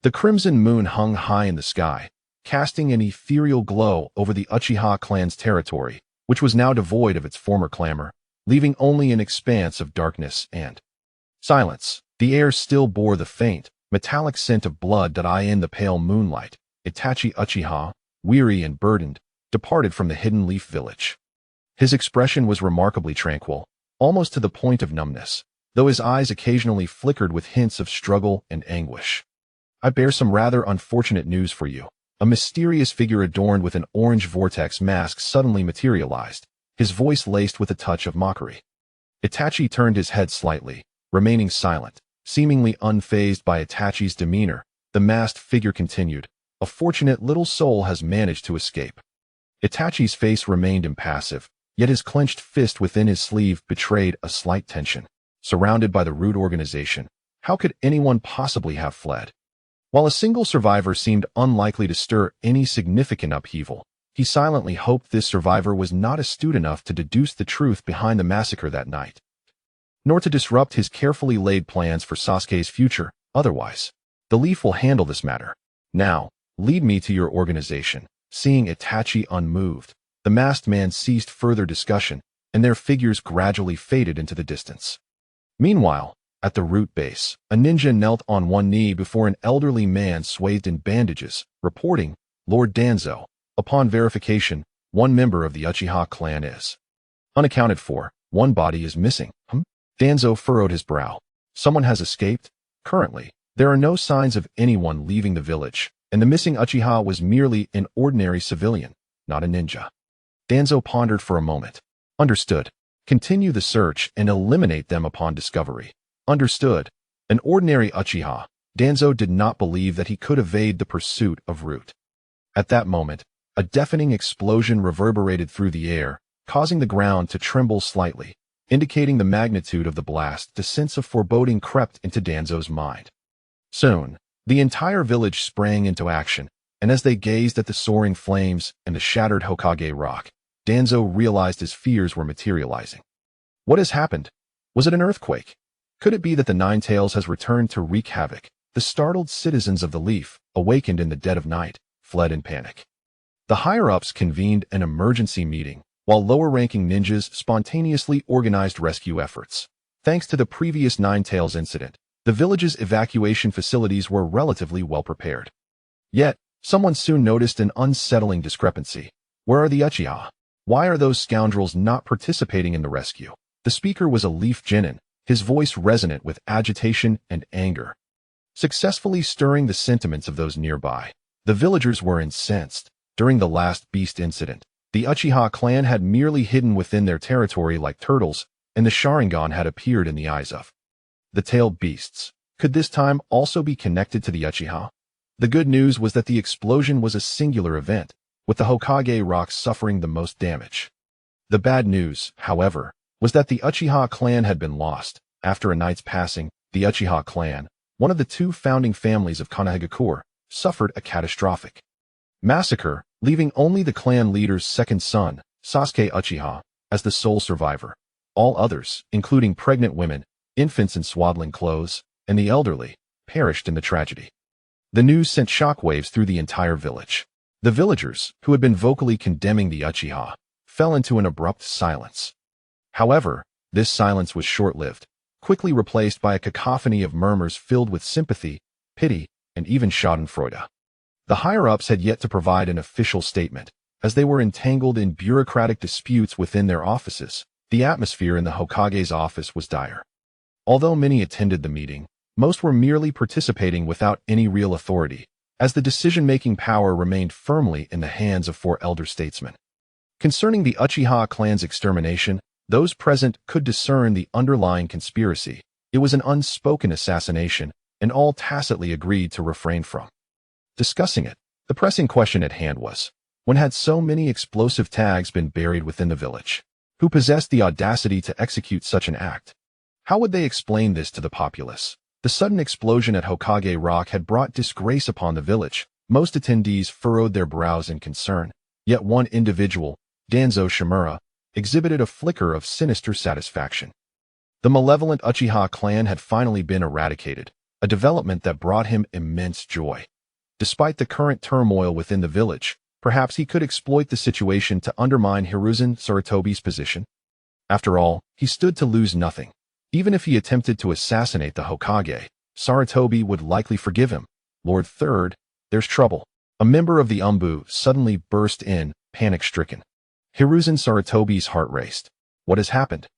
The crimson moon hung high in the sky, casting an ethereal glow over the Uchiha clan's territory, which was now devoid of its former clamor, leaving only an expanse of darkness and silence. The air still bore the faint, metallic scent of blood that in the pale moonlight. Itachi Uchiha, weary and burdened, departed from the hidden leaf village. His expression was remarkably tranquil, almost to the point of numbness, though his eyes occasionally flickered with hints of struggle and anguish. I bear some rather unfortunate news for you. A mysterious figure adorned with an orange vortex mask suddenly materialized, his voice laced with a touch of mockery. Itachi turned his head slightly, remaining silent, seemingly unfazed by Itachi's demeanor. The masked figure continued, "A fortunate little soul has managed to escape." Itachi's face remained impassive, yet his clenched fist within his sleeve betrayed a slight tension. Surrounded by the Root organization, how could anyone possibly have fled? While a single survivor seemed unlikely to stir any significant upheaval, he silently hoped this survivor was not astute enough to deduce the truth behind the massacre that night, nor to disrupt his carefully laid plans for Sasuke's future. Otherwise, the Leaf will handle this matter. Now, lead me to your organization. Seeing Itachi unmoved, the masked man ceased further discussion, and their figures gradually faded into the distance. Meanwhile, at the Root base, a ninja knelt on one knee before an elderly man swathed in bandages, reporting, "Lord Danzo, upon verification, one member of the Uchiha clan is unaccounted for. One body is missing." Danzo furrowed his brow. "Someone has escaped? Currently, there are no signs of anyone leaving the village, and the missing Uchiha was merely an ordinary civilian, not a ninja." Danzo pondered for a moment. "Understood. Continue the search and eliminate them upon discovery." Understood. An ordinary Uchiha, Danzo did not believe that he could evade the pursuit of Root. At that moment, a deafening explosion reverberated through the air, causing the ground to tremble slightly, indicating the magnitude of the blast. The sense of foreboding crept into Danzo's mind. Soon, the entire village sprang into action, and as they gazed at the soaring flames and the shattered Hokage rock, Danzo realized his fears were materializing. What has happened? Was it an earthquake? Could it be that the Ninetales has returned to wreak havoc? The startled citizens of the Leaf, awakened in the dead of night, fled in panic. The higher-ups convened an emergency meeting, while lower-ranking ninjas spontaneously organized rescue efforts. Thanks to the previous Ninetales incident, the village's evacuation facilities were relatively well prepared. Yet, someone soon noticed an unsettling discrepancy. Where are the Uchiha? Why are those scoundrels not participating in the rescue? The speaker was a Leaf Genin, his voice resonant with agitation and anger, successfully stirring the sentiments of those nearby. The villagers were incensed. During the last beast incident, the Uchiha clan had merely hidden within their territory like turtles, and the Sharingan had appeared in the eyes of the tailed beasts. Could this time also be connected to the Uchiha? The good news was that the explosion was a singular event, with the Hokage rock suffering the most damage. The bad news, however, was that the Uchiha clan had been lost. After a night's passing, the Uchiha clan, one of the two founding families of Konoha, suffered a catastrophic massacre, leaving only the clan leader's second son, Sasuke Uchiha, as the sole survivor. All others, including pregnant women, infants in swaddling clothes, and the elderly, perished in the tragedy. The news sent shockwaves through the entire village. The villagers, who had been vocally condemning the Uchiha, fell into an abrupt silence. However, this silence was short-lived, quickly replaced by a cacophony of murmurs filled with sympathy, pity, and even schadenfreude. The higher-ups had yet to provide an official statement, as they were entangled in bureaucratic disputes within their offices. The atmosphere in the Hokage's office was dire. Although many attended the meeting, most were merely participating without any real authority, as the decision-making power remained firmly in the hands of four elder statesmen. Concerning the Uchiha clan's extermination, those present could discern the underlying conspiracy. It was an unspoken assassination, and all tacitly agreed to refrain from discussing it. The pressing question at hand was, when had so many explosive tags been buried within the village? Who possessed the audacity to execute such an act? How would they explain this to the populace? The sudden explosion at Hokage Rock had brought disgrace upon the village. Most attendees furrowed their brows in concern, yet one individual, Danzo Shimura, exhibited a flicker of sinister satisfaction. The malevolent Uchiha clan had finally been eradicated. a development that brought him immense joy. Despite the current turmoil within the village, perhaps he could exploit the situation to undermine Hiruzen Sarutobi's position. After all, he stood to lose nothing. Even if he attempted to assassinate the Hokage, Sarutobi would likely forgive him. Lord Third, there's trouble. A member of the Umbu suddenly burst in, panic-stricken. Hiruzen Sarutobi's heart raced. What has happened?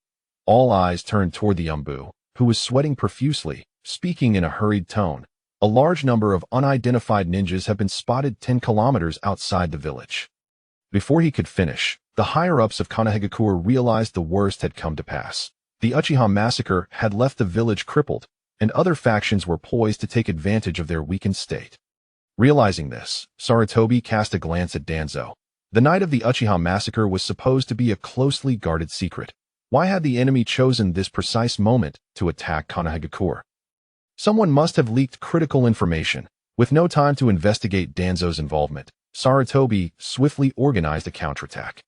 All eyes turned toward the Umbu, who was sweating profusely, speaking in a hurried tone. A large number of unidentified ninjas have been spotted 10 kilometers outside the village. Before he could finish, the higher-ups of Konoha realized the worst had come to pass. The Uchiha massacre had left the village crippled, and other factions were poised to take advantage of their weakened state. Realizing this, Sarutobi cast a glance at Danzo. The night of the Uchiha massacre was supposed to be a closely guarded secret. Why had the enemy chosen this precise moment to attack Konoha? Someone must have leaked critical information. With no time to investigate Danzo's involvement, Sarutobi swiftly organized a counterattack.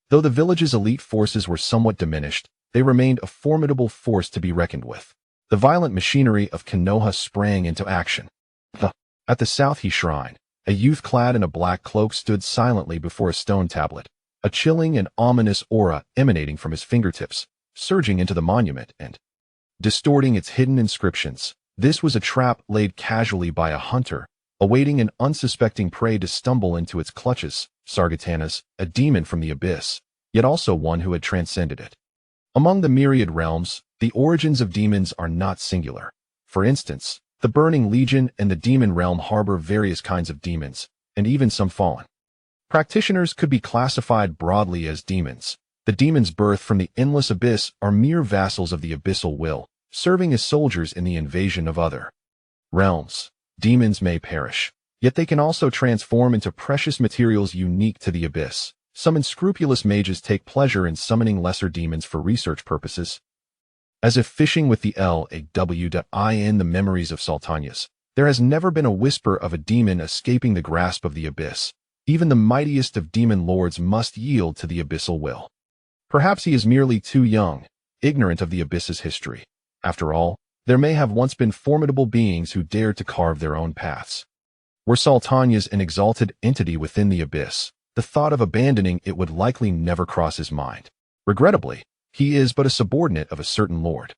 Though the village's elite forces were somewhat diminished, they remained a formidable force to be reckoned with. The violent machinery of Konoha sprang into action. At the South Shrine, a youth clad in a black cloak stood silently before a stone tablet, a chilling and ominous aura emanating from his fingertips, surging into the monument and distorting its hidden inscriptions. This was a trap laid casually by a hunter, awaiting an unsuspecting prey to stumble into its clutches. Sargatanas, a demon from the abyss, yet also one who had transcended it. Among the myriad realms, the origins of demons are not singular. For instance, the Burning Legion and the Demon Realm harbor various kinds of demons, and even some fallen. Practitioners could be classified broadly as demons. The demons birthed from the endless abyss are mere vassals of the abyssal will, serving as soldiers in the invasion of other realms. Demons may perish, yet they can also transform into precious materials unique to the abyss. Some unscrupulous mages take pleasure in summoning lesser demons for research purposes. As if fishing with the LAW in the memories of Sultanas, there has never been a whisper of a demon escaping the grasp of the abyss. Even the mightiest of demon lords must yield to the abyssal will. Perhaps he is merely too young, ignorant of the abyss's history. After all, there may have once been formidable beings who dared to carve their own paths. Were Sultanas an exalted entity within the abyss, the thought of abandoning it would likely never cross his mind. Regrettably, he is but a subordinate of a certain lord.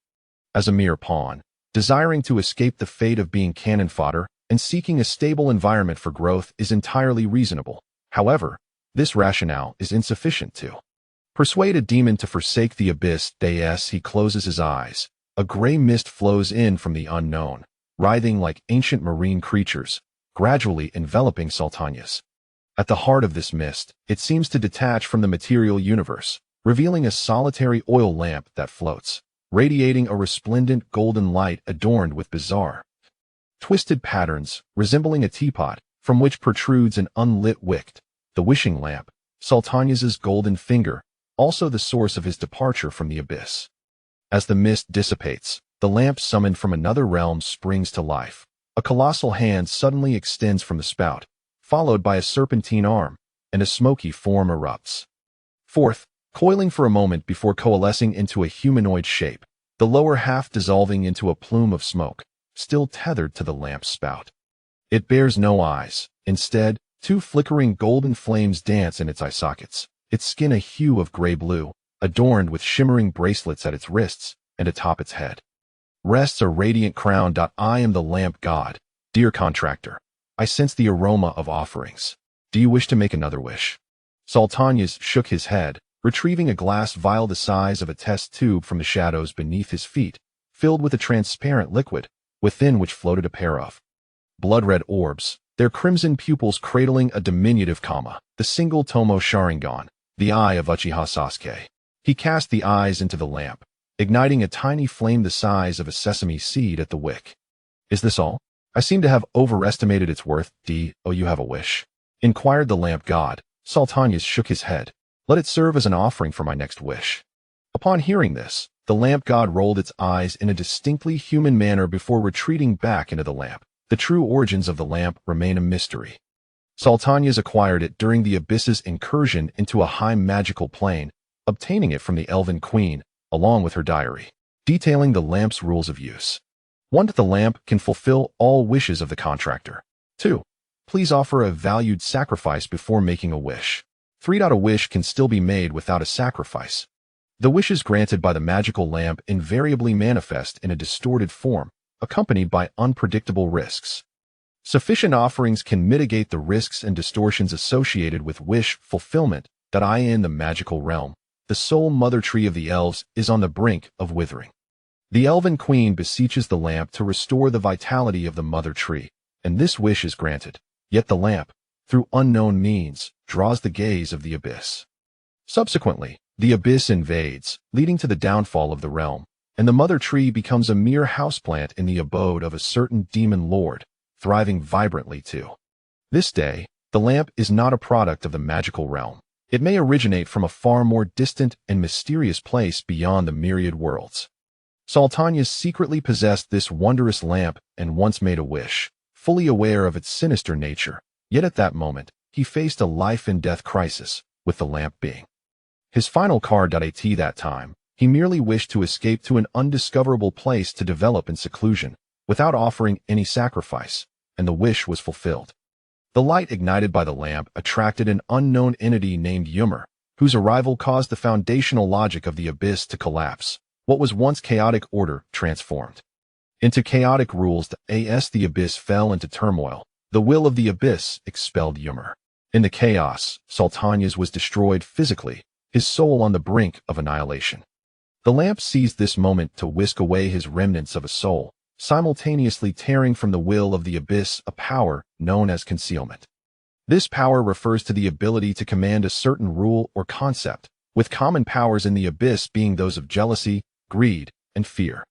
As a mere pawn, desiring to escape the fate of being cannon fodder and seeking a stable environment for growth is entirely reasonable. However, this rationale is insufficient to persuade a demon to forsake the abyss. He closes his eyes. A gray mist flows in from the unknown, writhing like ancient marine creatures, gradually enveloping Sultanas. At the heart of this mist, it seems to detach from the material universe, revealing a solitary oil lamp that floats, radiating a resplendent golden light adorned with bizarre, twisted patterns, resembling a teapot, from which protrudes an unlit wick. The wishing lamp, Sultanas's golden finger, also the source of his departure from the abyss. As the mist dissipates, the lamp summoned from another realm springs to life. A colossal hand suddenly extends from the spout, followed by a serpentine arm, and a smoky form erupts. Fourth, coiling for a moment before coalescing into a humanoid shape, the lower half dissolving into a plume of smoke, still tethered to the lamp's spout. It bears no eyes. Instead, two flickering golden flames dance in its eye sockets, its skin a hue of gray-blue, adorned with shimmering bracelets at its wrists and atop its head. Rests a radiant crown. I am the lamp god. Dear contractor, I sense the aroma of offerings. Do you wish to make another wish? Sultanas shook his head, retrieving a glass vial the size of a test tube from the shadows beneath his feet, filled with a transparent liquid, within which floated a pair of blood-red orbs, their crimson pupils cradling a diminutive Kama, the single Tomo Sharingan, the eye of Uchiha Sasuke. He cast the eyes into the lamp, igniting a tiny flame the size of a sesame seed at the wick. Is this all? I seem to have overestimated its worth. You have a wish? Inquired the lamp god. Sultanas shook his head. Let it serve as an offering for my next wish. Upon hearing this, the lamp god rolled its eyes in a distinctly human manner before retreating back into the lamp. The true origins of the lamp remain a mystery. Sultanas acquired it during the abyss's incursion into a high magical plane, obtaining it from the Elven Queen, along with her diary, detailing the lamp's rules of use. 1. The lamp can fulfill all wishes of the contractor. 2. Please offer a valued sacrifice before making a wish. 3. A wish can still be made without a sacrifice. The wishes granted by the magical lamp invariably manifest in a distorted form, accompanied by unpredictable risks. Sufficient offerings can mitigate the risks and distortions associated with wish fulfillment that in the magical realm. The sole mother tree of the elves is on the brink of withering. The elven queen beseeches the lamp to restore the vitality of the mother tree, and this wish is granted. Yet the lamp, through unknown means, draws the gaze of the abyss. Subsequently, the abyss invades, leading to the downfall of the realm, and the mother tree becomes a mere houseplant in the abode of a certain demon lord, thriving vibrantly too. This day, the lamp is not a product of the magical realm. It may originate from a far more distant and mysterious place beyond the myriad worlds. Sultanius secretly possessed this wondrous lamp and once made a wish, fully aware of its sinister nature, yet at that moment, he faced a life-and-death crisis, with the lamp being his final card. At that time, he merely wished to escape to an undiscoverable place to develop in seclusion, without offering any sacrifice, and the wish was fulfilled. The light ignited by the lamp attracted an unknown entity named Ymir, whose arrival caused the foundational logic of the abyss to collapse. What was once chaotic order transformed into chaotic rules. The abyss fell into turmoil. The will of the abyss expelled Ymir. In the chaos, Sultanius was destroyed physically, his soul on the brink of annihilation. The lamp seized this moment to whisk away his remnants of a soul, simultaneously tearing from the will of the abyss a power known as concealment. This power refers to the ability to command a certain rule or concept, with common powers in the abyss being those of jealousy, greed, and fear.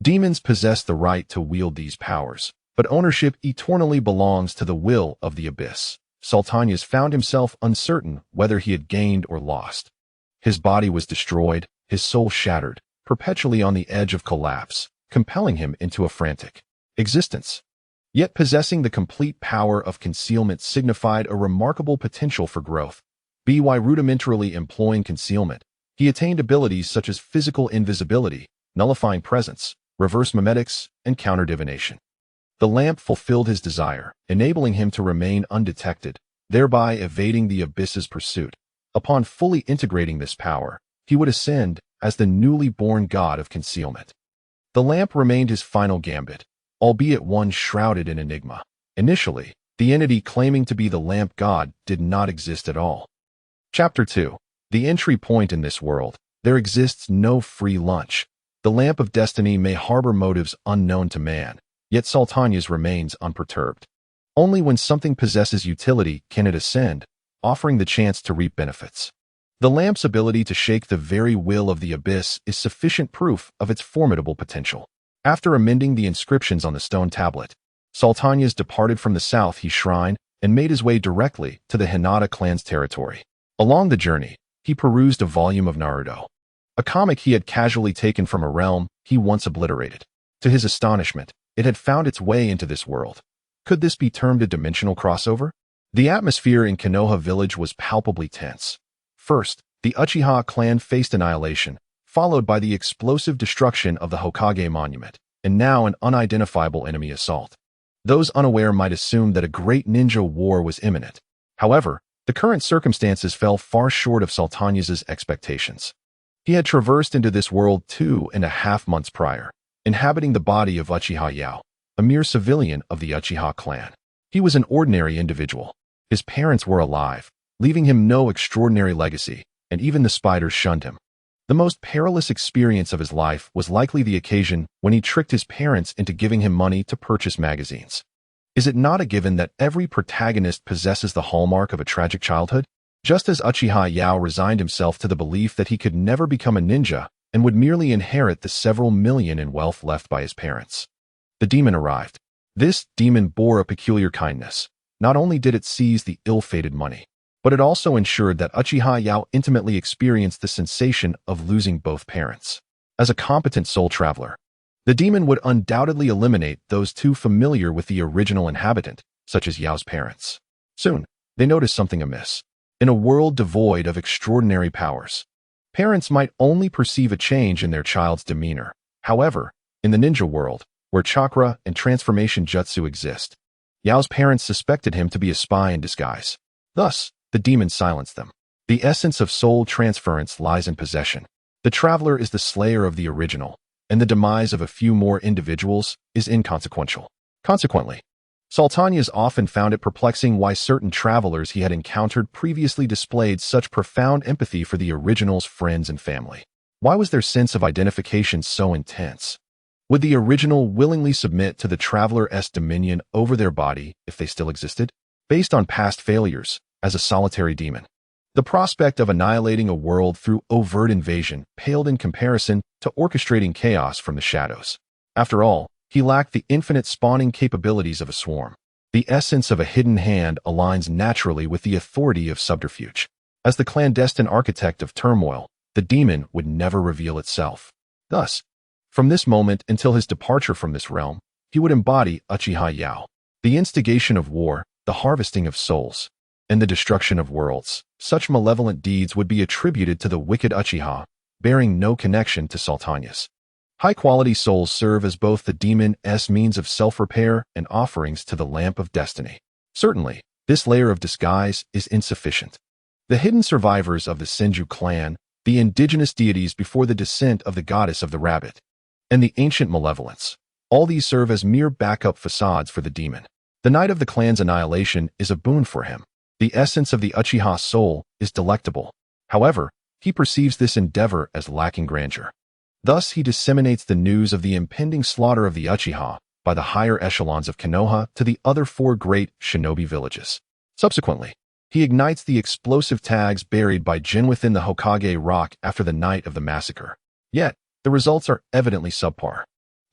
Demons possess the right to wield these powers, but ownership eternally belongs to the will of the abyss. Sultanius found himself uncertain whether he had gained or lost. His body was destroyed, his soul shattered, perpetually on the edge of collapse, compelling him into a frantic existence. Yet possessing the complete power of concealment signified a remarkable potential for growth. By rudimentarily employing concealment, he attained abilities such as physical invisibility, nullifying presence, reverse mimetics, and counter-divination. The lamp fulfilled his desire, enabling him to remain undetected, thereby evading the abyss's pursuit. Upon fully integrating this power, he would ascend as the newly born god of concealment. The lamp remained his final gambit, albeit one shrouded in enigma. Initially, the entity claiming to be the lamp god did not exist at all. Chapter 2. The entry point in this world. There exists no free lunch. The lamp of destiny may harbor motives unknown to man, yet Sultanius remains unperturbed. Only when something possesses utility can it ascend, offering the chance to reap benefits. The lamp's ability to shake the very will of the abyss is sufficient proof of its formidable potential. After amending the inscriptions on the stone tablet, Sultanius departed from the south shrine and made his way directly to the Hinata clan's territory. Along the journey, he perused a volume of Naruto, a comic he had casually taken from a realm he once obliterated. To his astonishment, it had found its way into this world. Could this be termed a dimensional crossover? The atmosphere in Konoha village was palpably tense. First, the Uchiha clan faced annihilation, followed by the explosive destruction of the Hokage monument, and now an unidentifiable enemy assault. Those unaware might assume that a great ninja war was imminent. However, the current circumstances fell far short of Sultanius's expectations. He had traversed into this world 2.5 months prior, inhabiting the body of Uchiha Yao, a mere civilian of the Uchiha clan. He was an ordinary individual. His parents were alive, leaving him no extraordinary legacy, and even the spiders shunned him. The most perilous experience of his life was likely the occasion when he tricked his parents into giving him money to purchase magazines. Is it not a given that every protagonist possesses the hallmark of a tragic childhood? Just as Uchiha Yao resigned himself to the belief that he could never become a ninja and would merely inherit the several million in wealth left by his parents. The demon arrived. This demon bore a peculiar kindness. Not only did it seize the ill-fated money, but it also ensured that Uchiha Yao intimately experienced the sensation of losing both parents. As a competent soul traveler, the demon would undoubtedly eliminate those too familiar with the original inhabitant, such as Yao's parents. Soon, they noticed something amiss. In a world devoid of extraordinary powers, parents might only perceive a change in their child's demeanor. However, in the ninja world, where chakra and transformation jutsu exist. Yao's parents suspected him to be a spy in disguise. Thus, the demon silenced them. The essence of soul transference lies in possession. The traveler is the slayer of the original, and the demise of a few more individuals is inconsequential. Consequently, Sultanius often found it perplexing why certain travelers he had encountered previously displayed such profound empathy for the original's friends and family. Why was their sense of identification so intense? Would the original willingly submit to the traveler's dominion over their body if they still existed? Based on past failures, as a solitary demon, the prospect of annihilating a world through overt invasion paled in comparison to orchestrating chaos from the shadows. After all, he lacked the infinite spawning capabilities of a swarm. The essence of a hidden hand aligns naturally with the authority of subterfuge. As the clandestine architect of turmoil, the demon would never reveal itself. Thus, from this moment until his departure from this realm, he would embody Uchiha Yao, the instigation of war, the harvesting of souls, and the destruction of worlds. Such malevolent deeds would be attributed to the wicked Uchiha, bearing no connection to Sultanius. High-quality souls serve as both the demon's means of self-repair and offerings to the lamp of destiny. Certainly, this layer of disguise is insufficient. The hidden survivors of the Senju clan, the indigenous deities before the descent of the goddess of the rabbit, and the ancient malevolence, all these serve as mere backup facades for the demon. The night of the clan's annihilation is a boon for him. The essence of the Uchiha soul is delectable. However, he perceives this endeavor as lacking grandeur. Thus, he disseminates the news of the impending slaughter of the Uchiha by the higher echelons of Konoha to the other 4 great shinobi villages. Subsequently, he ignites the explosive tags buried by Jin within the Hokage rock after the night of the massacre. Yet, the results are evidently subpar.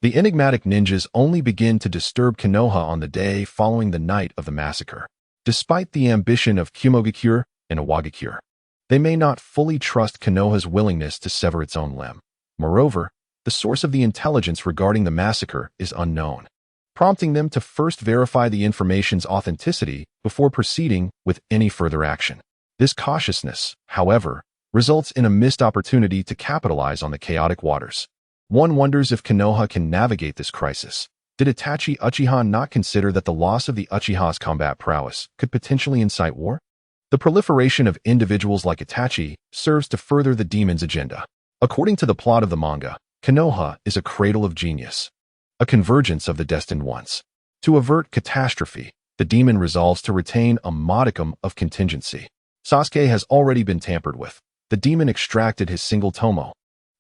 The enigmatic ninjas only begin to disturb Konoha on the day following the night of the massacre. Despite the ambition of Kumogakure and Awagakure, they may not fully trust Konoha's willingness to sever its own limb. Moreover, the source of the intelligence regarding the massacre is unknown, prompting them to first verify the information's authenticity before proceeding with any further action. This cautiousness, however, results in a missed opportunity to capitalize on the chaotic waters. One wonders if Konoha can navigate this crisis. Did Itachi Uchiha not consider that the loss of the Uchiha's combat prowess could potentially incite war? The proliferation of individuals like Itachi serves to further the demon's agenda. According to the plot of the manga, Konoha is a cradle of genius, a convergence of the destined ones. To avert catastrophe, the demon resolves to retain a modicum of contingency. Sasuke has already been tampered with. The demon extracted his single tomo,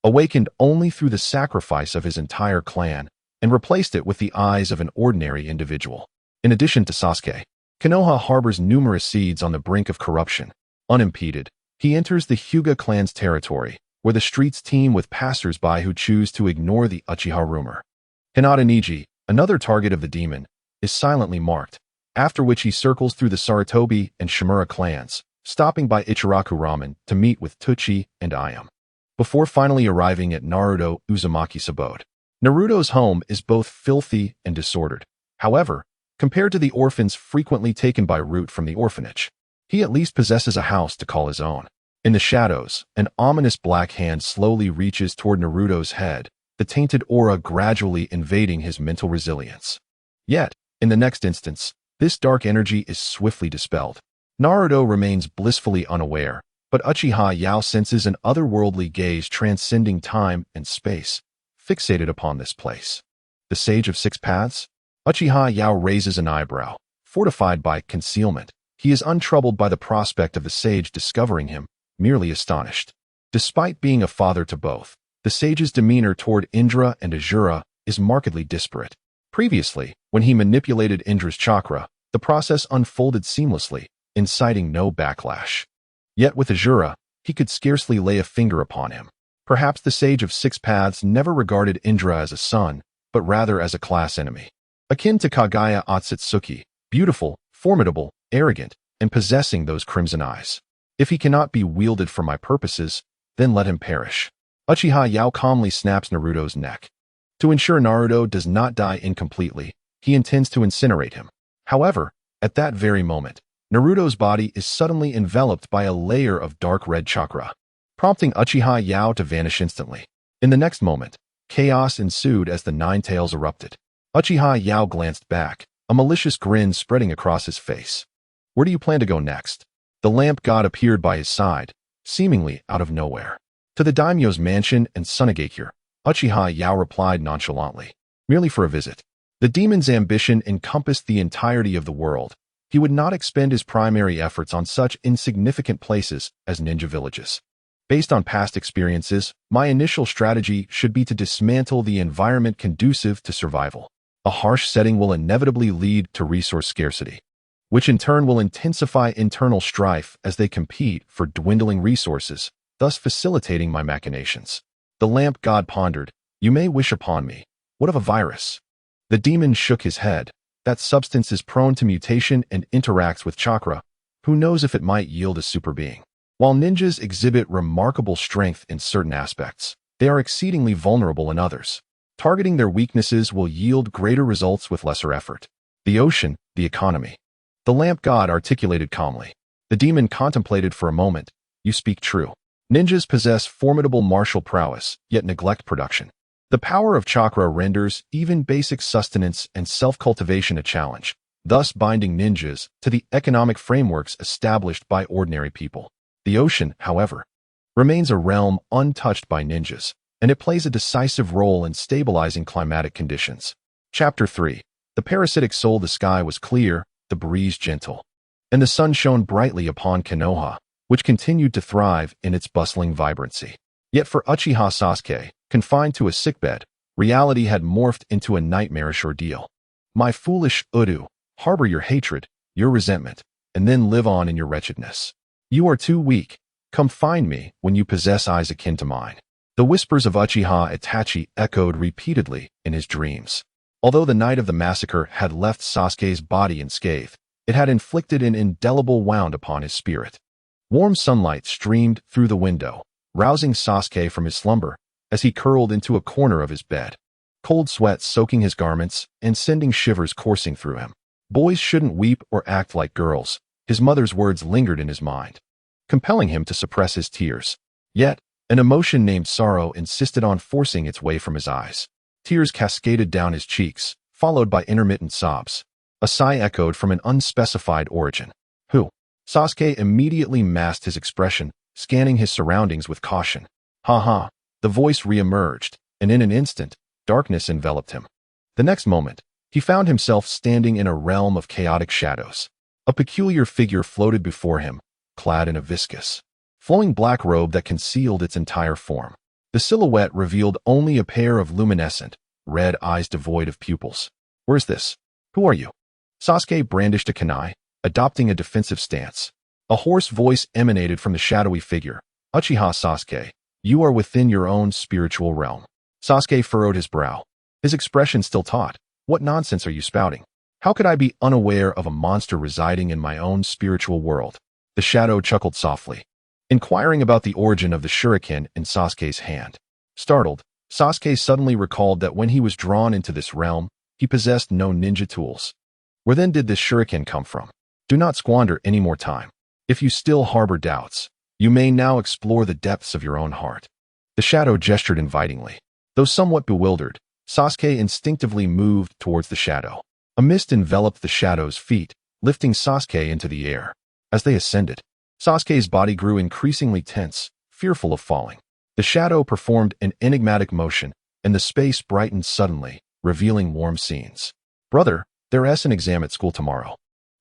awakened only through the sacrifice of his entire clan, and replaced it with the eyes of an ordinary individual. In addition to Sasuke, Konoha harbors numerous seeds on the brink of corruption. Unimpeded, he enters the Hyuga clan's territory, where the streets teem with passers-by who choose to ignore the Uchiha rumor. Hinata Neji, another target of the demon, is silently marked, after which he circles through the Sarutobi and Shimura clans, stopping by Ichiraku Ramen to meet with Tuchi and Ayam, before finally arriving at Naruto Uzumaki's abode. Naruto's home is both filthy and disordered. However, compared to the orphans frequently taken by Root from the orphanage, he at least possesses a house to call his own. In the shadows, an ominous black hand slowly reaches toward Naruto's head, the tainted aura gradually invading his mental resilience. Yet, in the next instance, this dark energy is swiftly dispelled. Naruto remains blissfully unaware, but Uchiha Yao senses an otherworldly gaze transcending time and space, fixated upon this place. The Sage of Six Paths? Uchiha Yao raises an eyebrow. Fortified by concealment, he is untroubled by the prospect of the sage discovering him, merely astonished. Despite being a father to both, the sage's demeanor toward Indra and Azura is markedly disparate. Previously, when he manipulated Indra's chakra, the process unfolded seamlessly, inciting no backlash. Yet with Azura, he could scarcely lay a finger upon him. Perhaps the Sage of Six Paths never regarded Indra as a son, but rather as a class enemy. Akin to Kaguya Otsutsuki, beautiful, formidable, arrogant, and possessing those crimson eyes. If he cannot be wielded for my purposes, then let him perish. Uchiha Yao calmly snaps Naruto's neck. To ensure Naruto does not die incompletely, he intends to incinerate him. However, at that very moment, Naruto's body is suddenly enveloped by a layer of dark red chakra, prompting Uchiha Yao to vanish instantly. In the next moment, chaos ensued as the Nine Tails erupted. Uchiha Yao glanced back, a malicious grin spreading across his face. Where do you plan to go next? The lamp god appeared by his side, seemingly out of nowhere. To the daimyo's mansion and Sunagakure, Uchiha Yao replied nonchalantly. Merely for a visit. The demon's ambition encompassed the entirety of the world. He would not expend his primary efforts on such insignificant places as ninja villages. Based on past experiences, my initial strategy should be to dismantle the environment conducive to survival. A harsh setting will inevitably lead to resource scarcity, which in turn will intensify internal strife as they compete for dwindling resources, thus facilitating my machinations. The lamp god pondered, You may wish upon me. What of a virus? The demon shook his head. That substance is prone to mutation and interacts with chakra. Who knows if it might yield a super being? While ninjas exhibit remarkable strength in certain aspects, they are exceedingly vulnerable in others. Targeting their weaknesses will yield greater results with lesser effort. The ocean, the economy. The lamp god articulated calmly. The demon contemplated for a moment. You speak true. Ninjas possess formidable martial prowess, yet neglect production. The power of chakra renders even basic sustenance and self-cultivation a challenge, thus binding ninjas to the economic frameworks established by ordinary people. The ocean, however, remains a realm untouched by ninjas, and it plays a decisive role in stabilizing climatic conditions. Chapter 3. The parasitic soul. The sky was clear, the breeze gentle, and the sun shone brightly upon Konoha, which continued to thrive in its bustling vibrancy. Yet for Uchiha Sasuke, confined to a sickbed, reality had morphed into a nightmarish ordeal. My foolish Udu, harbor your hatred, your resentment, and then live on in your wretchedness. You are too weak. Come find me when you possess eyes akin to mine. The whispers of Uchiha Itachi echoed repeatedly in his dreams. Although the night of the massacre had left Sasuke's body unscathed, it had inflicted an indelible wound upon his spirit. Warm sunlight streamed through the window, rousing Sasuke from his slumber as he curled into a corner of his bed. Cold sweat soaking his garments and sending shivers coursing through him. Boys shouldn't weep or act like girls. His mother's words lingered in his mind, compelling him to suppress his tears. Yet, an emotion named sorrow insisted on forcing its way from his eyes. Tears cascaded down his cheeks, followed by intermittent sobs. A sigh echoed from an unspecified origin. Who? Sasuke immediately masked his expression, scanning his surroundings with caution. Ha ha. The voice re-emerged, and in an instant, darkness enveloped him. The next moment, he found himself standing in a realm of chaotic shadows. A peculiar figure floated before him, clad in a viscous, flowing black robe that concealed its entire form. The silhouette revealed only a pair of luminescent, red eyes devoid of pupils. Where's this? Who are you? Sasuke brandished a kunai, adopting a defensive stance. A hoarse voice emanated from the shadowy figure. Uchiha Sasuke, you are within your own spiritual realm. Sasuke furrowed his brow, his expression still taut. What nonsense are you spouting? How could I be unaware of a monster residing in my own spiritual world? The shadow chuckled softly, inquiring about the origin of the shuriken in Sasuke's hand. Startled, Sasuke suddenly recalled that when he was drawn into this realm, he possessed no ninja tools. Where then did this shuriken come from? Do not squander any more time. If you still harbor doubts, you may now explore the depths of your own heart. The shadow gestured invitingly. Though somewhat bewildered, Sasuke instinctively moved towards the shadow. A mist enveloped the shadow's feet, lifting Sasuke into the air. As they ascended, Sasuke's body grew increasingly tense, fearful of falling. The shadow performed an enigmatic motion, and the space brightened suddenly, revealing warm scenes. Brother, there's an exam at school tomorrow.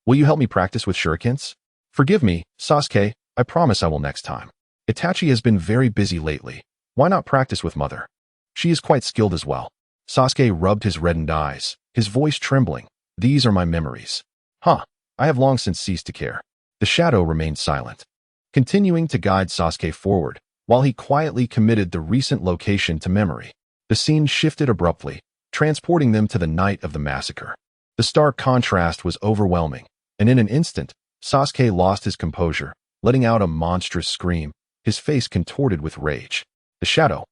Will you help me practice with shurikens? Forgive me, Sasuke, I promise I will next time. Itachi has been very busy lately. Why not practice with mother? She is quite skilled as well. Sasuke rubbed his reddened eyes, his voice trembling. These are my memories. Huh, I have long since ceased to care. The shadow remained silent, continuing to guide Sasuke forward, while he quietly committed the recent location to memory. The scene shifted abruptly, transporting them to the night of the massacre. The stark contrast was overwhelming, and in an instant, Sasuke lost his composure, letting out a monstrous scream, his face contorted with rage. The shadow,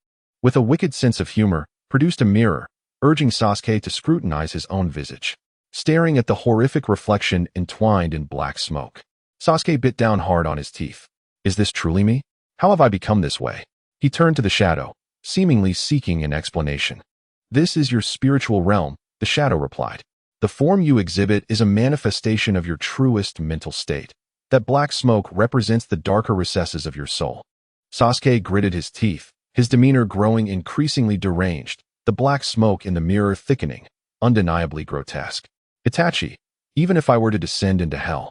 with a wicked sense of humor, produced a mirror, urging Sasuke to scrutinize his own visage. Staring at the horrific reflection entwined in black smoke, Sasuke bit down hard on his teeth. Is this truly me? How have I become this way? He turned to the shadow, seemingly seeking an explanation. This is your spiritual realm, the The shadow replied. The form you exhibit is a manifestation of your truest mental state. That black smoke represents the darker recesses of your soul. Sasuke gritted his teeth, his demeanor growing increasingly deranged, the black smoke in the mirror thickening, undeniably grotesque. Itachi, even if I were to descend into hell,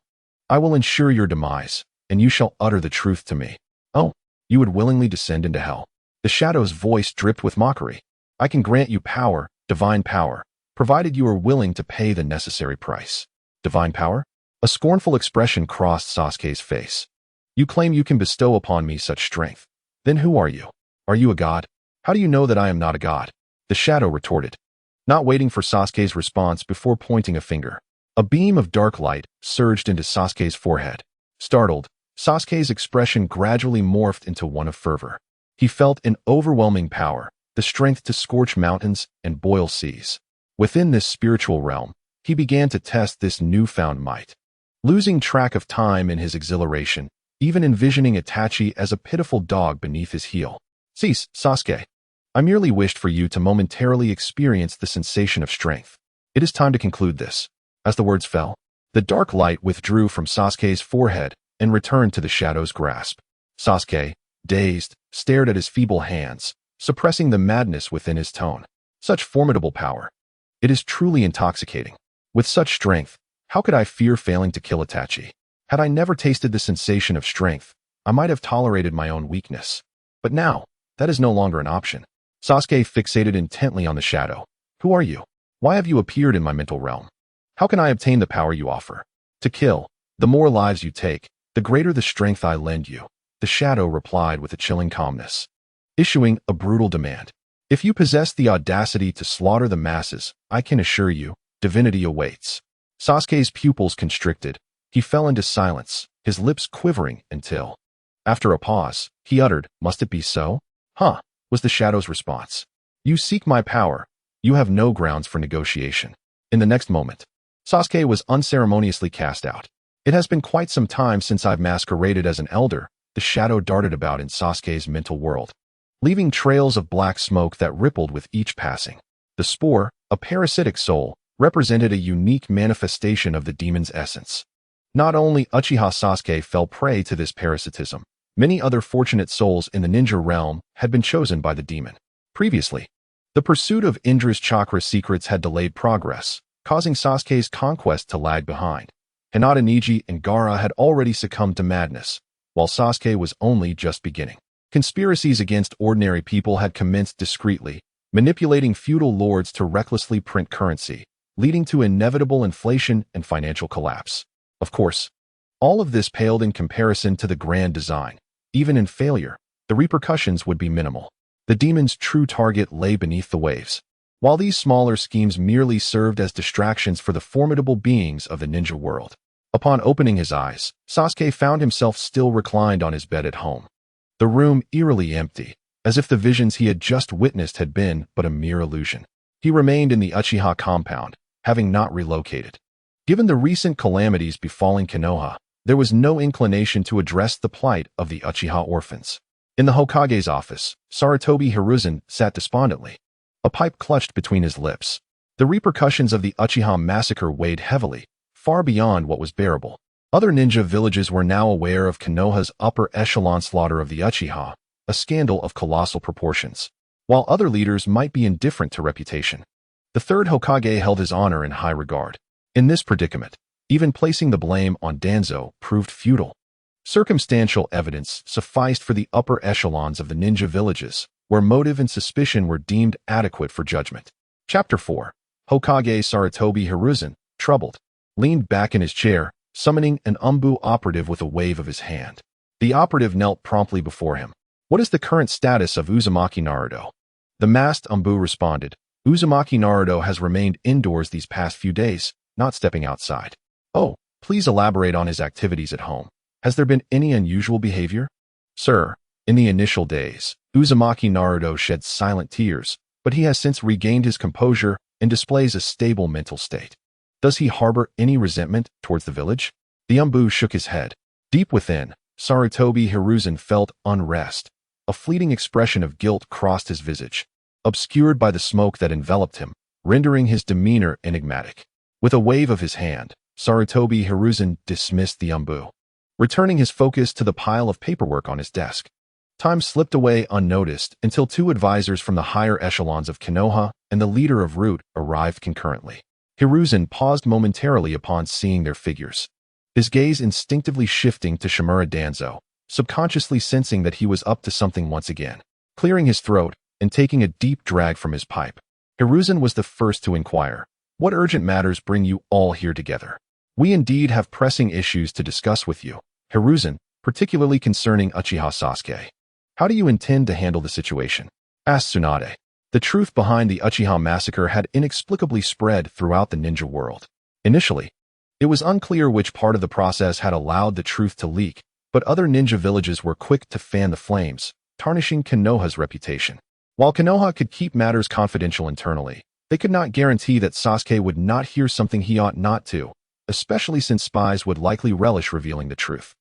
I will ensure your demise, and you shall utter the truth to me. Oh, you would willingly descend into hell. The shadow's voice dripped with mockery. I can grant you power, divine power, provided you are willing to pay the necessary price. Divine power? A scornful expression crossed Sasuke's face. You claim you can bestow upon me such strength. Then who are you? Are you a god? How do you know that I am not a god? The shadow retorted, not waiting for Sasuke's response before pointing a finger. A beam of dark light surged into Sasuke's forehead. Startled, Sasuke's expression gradually morphed into one of fervor. He felt an overwhelming power, the strength to scorch mountains and boil seas. Within this spiritual realm, he began to test this newfound might. Losing track of time in his exhilaration, even envisioning Itachi as a pitiful dog beneath his heel. Cease, Sasuke. I merely wished for you to momentarily experience the sensation of strength. It is time to conclude this. As the words fell, the dark light withdrew from Sasuke's forehead and returned to the shadow's grasp. Sasuke, dazed, stared at his feeble hands, suppressing the madness within his tone. Such formidable power. It is truly intoxicating. With such strength, how could I fear failing to kill Itachi? Had I never tasted the sensation of strength, I might have tolerated my own weakness. But now, that is no longer an option. Sasuke fixated intently on the shadow. Who are you? Why have you appeared in my mental realm? How can I obtain the power you offer? To kill. The more lives you take, the greater the strength I lend you. The shadow replied with a chilling calmness, issuing a brutal demand. If you possess the audacity to slaughter the masses, I can assure you, divinity awaits. Sasuke's pupils constricted. He fell into silence, his lips quivering until, after a pause, he uttered, "Must it be so?" "Huh," was the shadow's response. "You seek my power. You have no grounds for negotiation." In the next moment, Sasuke was unceremoniously cast out. It has been quite some time since I've masqueraded as an elder. The shadow darted about in Sasuke's mental world, leaving trails of black smoke that rippled with each passing. The spore, a parasitic soul, represented a unique manifestation of the demon's essence. Not only Uchiha Sasuke fell prey to this parasitism, many other fortunate souls in the ninja realm had been chosen by the demon. Previously, the pursuit of Indra's chakra secrets had delayed progress, causing Sasuke's conquest to lag behind. Hinata, Neji, and Gaara had already succumbed to madness, while Sasuke was only just beginning. Conspiracies against ordinary people had commenced discreetly, manipulating feudal lords to recklessly print currency, leading to inevitable inflation and financial collapse. Of course, all of this paled in comparison to the grand design. Even in failure, the repercussions would be minimal. The demon's true target lay beneath the waves, while these smaller schemes merely served as distractions for the formidable beings of the ninja world. Upon opening his eyes, Sasuke found himself still reclined on his bed at home. The room eerily empty, as if the visions he had just witnessed had been but a mere illusion. He remained in the Uchiha compound, having not relocated. Given the recent calamities befalling Konoha, there was no inclination to address the plight of the Uchiha orphans. In the Hokage's office, Sarutobi Hiruzen sat despondently, a pipe clutched between his lips. The repercussions of the Uchiha massacre weighed heavily, far beyond what was bearable. Other ninja villages were now aware of Konoha's upper echelon slaughter of the Uchiha, a scandal of colossal proportions, while other leaders might be indifferent to reputation. The third Hokage held his honor in high regard. In this predicament, even placing the blame on Danzo proved futile. Circumstantial evidence sufficed for the upper echelons of the ninja villages, where motive and suspicion were deemed adequate for judgment. Chapter 4. Hokage Sarutobi Hiruzen, troubled, leaned back in his chair, summoning an Umbu operative with a wave of his hand. The operative knelt promptly before him. "What is the current status of Uzumaki Naruto?" The masked Umbu responded. "Uzumaki Naruto has remained indoors these past few days, not stepping outside." "Oh, please elaborate on his activities at home. Has there been any unusual behavior?" "Sir, in the initial days, Uzumaki Naruto shed silent tears, but he has since regained his composure and displays a stable mental state." "Does he harbor any resentment towards the village?" The Umbu shook his head. Deep within, Sarutobi Hiruzen felt unrest. A fleeting expression of guilt crossed his visage. Obscured by the smoke that enveloped him, rendering his demeanor enigmatic. With a wave of his hand, Sarutobi Hiruzen dismissed the umbu, returning his focus to the pile of paperwork on his desk. Time slipped away unnoticed until two advisors from the higher echelons of Konoha and the leader of Root arrived concurrently. Hiruzen paused momentarily upon seeing their figures, his gaze instinctively shifting to Shimura Danzo, subconsciously sensing that he was up to something once again. Clearing his throat and taking a deep drag from his pipe, Hiruzen was the first to inquire, "What urgent matters bring you all here together?" "We indeed have pressing issues to discuss with you, Hiruzen, particularly concerning Uchiha Sasuke." "How do you intend to handle the situation?" asked Tsunade. The truth behind the Uchiha massacre had inexplicably spread throughout the ninja world. Initially, it was unclear which part of the process had allowed the truth to leak, but other ninja villages were quick to fan the flames, tarnishing Konoha's reputation. While Konoha could keep matters confidential internally, they could not guarantee that Sasuke would not hear something he ought not to, especially since spies would likely relish revealing the truth.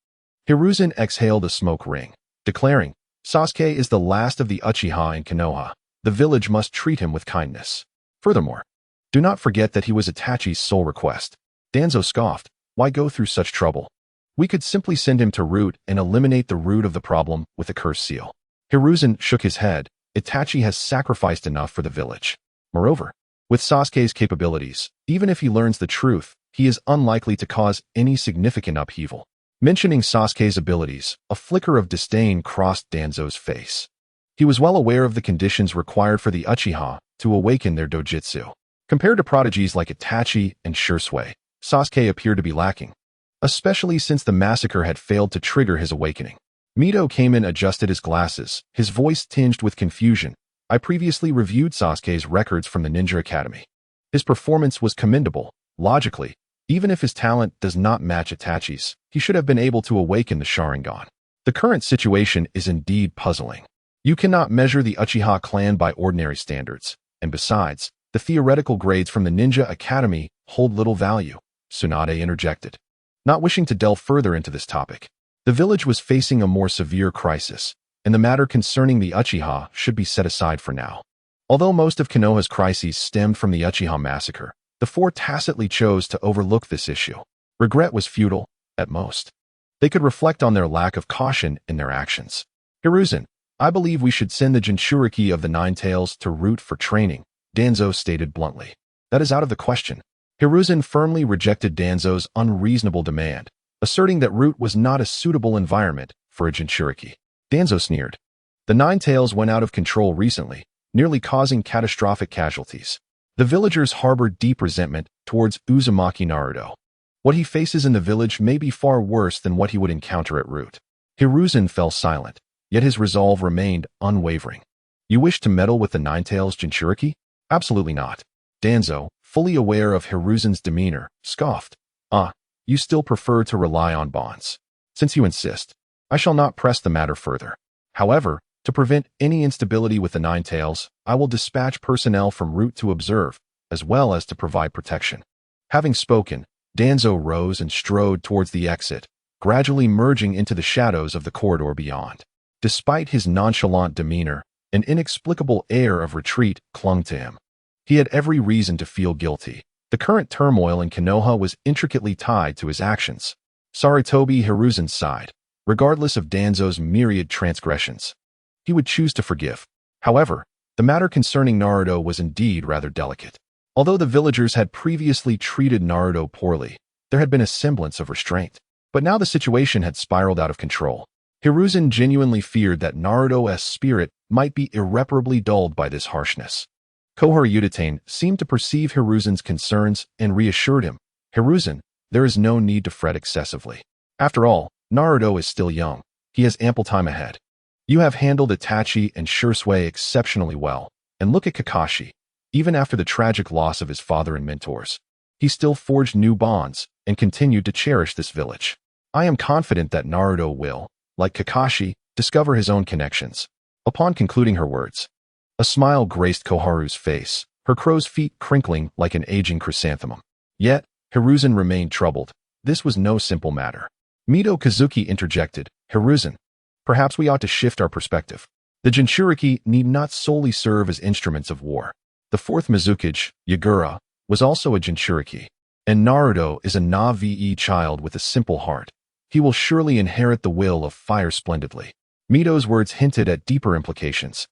Hiruzen exhaled a smoke ring, declaring, "Sasuke is the last of the Uchiha in Konoha. The village must treat him with kindness. Furthermore, do not forget that he was Itachi's sole request." Danzo scoffed, "Why go through such trouble? We could simply send him to Root and eliminate the root of the problem with a curse seal." Hiruzen shook his head. "Itachi has sacrificed enough for the village. Moreover, with Sasuke's capabilities, even if he learns the truth, he is unlikely to cause any significant upheaval." Mentioning Sasuke's abilities, a flicker of disdain crossed Danzo's face. He was well aware of the conditions required for the Uchiha to awaken their dojutsu. Compared to prodigies like Itachi and Shursui, Sasuke appeared to be lacking, especially since the massacre had failed to trigger his awakening. Mito came in, adjusted his glasses, his voice tinged with confusion. "I previously reviewed Sasuke's records from the Ninja Academy. His performance was commendable. Logically, even if his talent does not match Itachi's, he should have been able to awaken the Sharingan. The current situation is indeed puzzling. You cannot measure the Uchiha clan by ordinary standards, and besides, the theoretical grades from the Ninja Academy hold little value," Tsunade interjected. Not wishing to delve further into this topic, the village was facing a more severe crisis, and the matter concerning the Uchiha should be set aside for now. Although most of Konoha's crises stemmed from the Uchiha massacre, the four tacitly chose to overlook this issue. Regret was futile, at most. They could reflect on their lack of caution in their actions. "Hiruzen, I believe we should send the Jinchuriki of the Nine Tails to Root for training," Danzo stated bluntly. "That is out of the question." Hiruzen firmly rejected Danzo's unreasonable demand, asserting that Root was not a suitable environment for a Jinchuriki. Danzo sneered. "The Nine Tails went out of control recently, nearly causing catastrophic casualties. The villagers harbor deep resentment towards Uzumaki Naruto. What he faces in the village may be far worse than what he would encounter at Root." Hiruzen fell silent, yet his resolve remained unwavering. "You wish to meddle with the Nine Tails Jinchuriki?" "Absolutely not." Danzo, fully aware of Hiruzen's demeanor, scoffed. You still prefer to rely on bonds. Since you insist, I shall not press the matter further. However, to prevent any instability with the Nine Tails, I will dispatch personnel from Root to observe, as well as to provide protection." Having spoken, Danzo rose and strode towards the exit, gradually merging into the shadows of the corridor beyond. Despite his nonchalant demeanor, an inexplicable air of retreat clung to him. He had every reason to feel guilty. The current turmoil in Konoha was intricately tied to his actions. Sarutobi Hiruzen sighed. Regardless of Danzo's myriad transgressions, he would choose to forgive. However, the matter concerning Naruto was indeed rather delicate. Although the villagers had previously treated Naruto poorly, there had been a semblance of restraint. But now the situation had spiraled out of control. Hiruzen genuinely feared that Naruto's spirit might be irreparably dulled by this harshness. Kohara Uchiha seemed to perceive Hiruzen's concerns and reassured him. "Hiruzen, there is no need to fret excessively. After all, Naruto is still young. He has ample time ahead. You have handled Itachi and Shursui exceptionally well, and look at Kakashi. Even after the tragic loss of his father and mentors, he still forged new bonds and continued to cherish this village. I am confident that Naruto will, like Kakashi, discover his own connections." Upon concluding her words, a smile graced Koharu's face, her crow's feet crinkling like an aging chrysanthemum. Yet, Hiruzen remained troubled. This was no simple matter. Mito Kazuki interjected, "Hiruzen, perhaps we ought to shift our perspective. The Jinchuriki need not solely serve as instruments of war. The fourth Mizukage, Yagura, was also a Jinchuriki. And Naruto is a Na-ve child with a simple heart. He will surely inherit the will of fire splendidly. Mito's words hinted at deeper implications.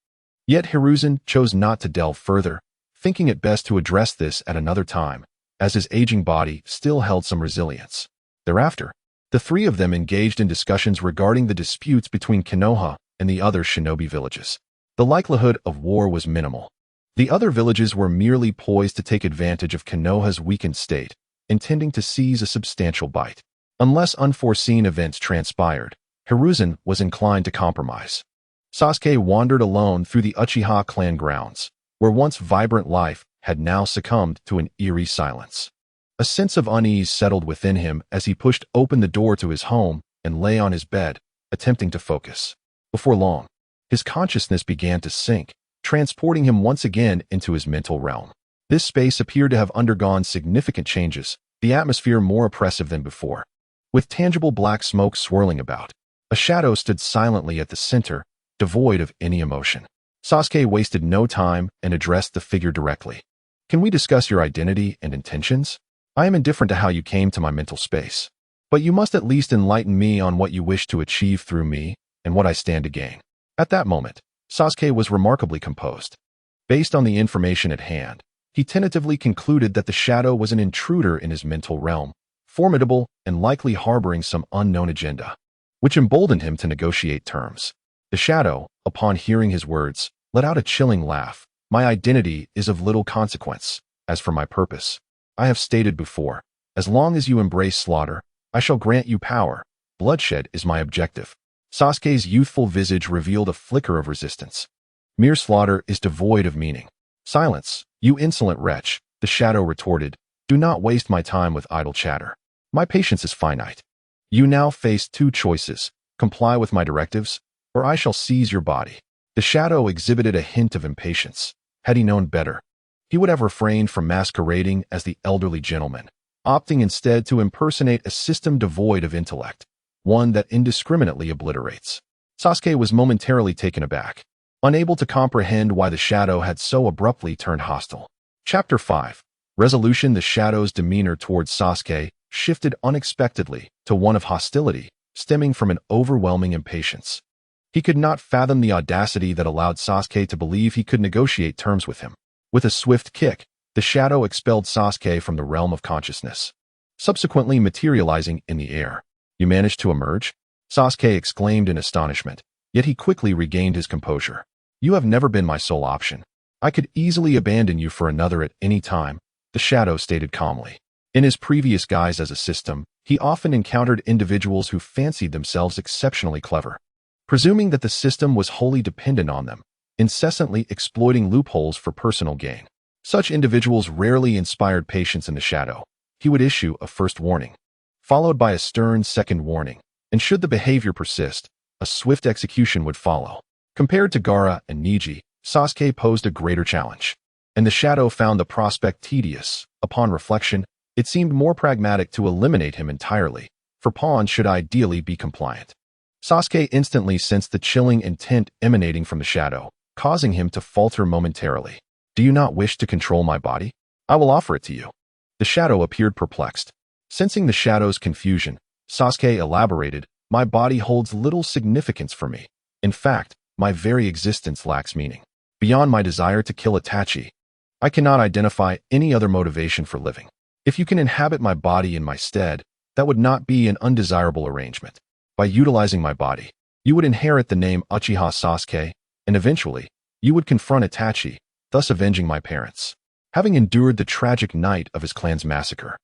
Yet Hiruzen chose not to delve further, thinking it best to address this at another time, as his aging body still held some resilience. Thereafter, the three of them engaged in discussions regarding the disputes between Konoha and the other shinobi villages. The likelihood of war was minimal. The other villages were merely poised to take advantage of Konoha's weakened state, intending to seize a substantial bite. Unless unforeseen events transpired, Hiruzen was inclined to compromise. Sasuke wandered alone through the Uchiha clan grounds, where once vibrant life had now succumbed to an eerie silence. A sense of unease settled within him as he pushed open the door to his home and lay on his bed, attempting to focus. Before long, his consciousness began to sink, transporting him once again into his mental realm. This space appeared to have undergone significant changes, the atmosphere more oppressive than before. With tangible black smoke swirling about, a shadow stood silently at the center, devoid of any emotion. Sasuke wasted no time and addressed the figure directly. "Can we discuss your identity and intentions? I am indifferent to how you came to my mental space, but you must at least enlighten me on what you wish to achieve through me and what I stand to gain." At that moment, Sasuke was remarkably composed. Based on the information at hand, he tentatively concluded that the shadow was an intruder in his mental realm, formidable and likely harboring some unknown agenda, which emboldened him to negotiate terms. The shadow, upon hearing his words, let out a chilling laugh. "My identity is of little consequence. As for my purpose, I have stated before, as long as you embrace slaughter, I shall grant you power. Bloodshed is my objective." Sasuke's youthful visage revealed a flicker of resistance. "Mere slaughter is devoid of meaning." "Silence, you insolent wretch," the shadow retorted. "Do not waste my time with idle chatter. My patience is finite. You now face two choices: comply with my directives, or I shall seize your body." The shadow exhibited a hint of impatience. Had he known better, he would have refrained from masquerading as the elderly gentleman, opting instead to impersonate a system devoid of intellect, one that indiscriminately obliterates. Sasuke was momentarily taken aback, unable to comprehend why the shadow had so abruptly turned hostile. Chapter 5. Resolution. The shadow's demeanor towards Sasuke shifted unexpectedly to one of hostility, stemming from an overwhelming impatience. He could not fathom the audacity that allowed Sasuke to believe he could negotiate terms with him. With a swift kick, the shadow expelled Sasuke from the realm of consciousness, subsequently materializing in the air. "You managed to emerge?" Sasuke exclaimed in astonishment, yet he quickly regained his composure. "You have never been my sole option. I could easily abandon you for another at any time," the shadow stated calmly. In his previous guise as a system, he often encountered individuals who fancied themselves exceptionally clever, presuming that the system was wholly dependent on them, incessantly exploiting loopholes for personal gain. Such individuals rarely inspired patience in the shadow. He would issue a first warning, followed by a stern second warning, and should the behavior persist, a swift execution would follow. Compared to Gaara and Neji, Sasuke posed a greater challenge, and the shadow found the prospect tedious. Upon reflection, it seemed more pragmatic to eliminate him entirely, for pawns should ideally be compliant. Sasuke instantly sensed the chilling intent emanating from the shadow, causing him to falter momentarily. "Do you not wish to control my body? I will offer it to you." The shadow appeared perplexed. Sensing the shadow's confusion, Sasuke elaborated, "My body holds little significance for me. In fact, my very existence lacks meaning. Beyond my desire to kill Itachi, I cannot identify any other motivation for living. If you can inhabit my body in my stead, that would not be an undesirable arrangement. By utilizing my body, you would inherit the name Uchiha Sasuke, and eventually, you would confront Itachi, thus avenging my parents." Having endured the tragic night of his clan's massacre,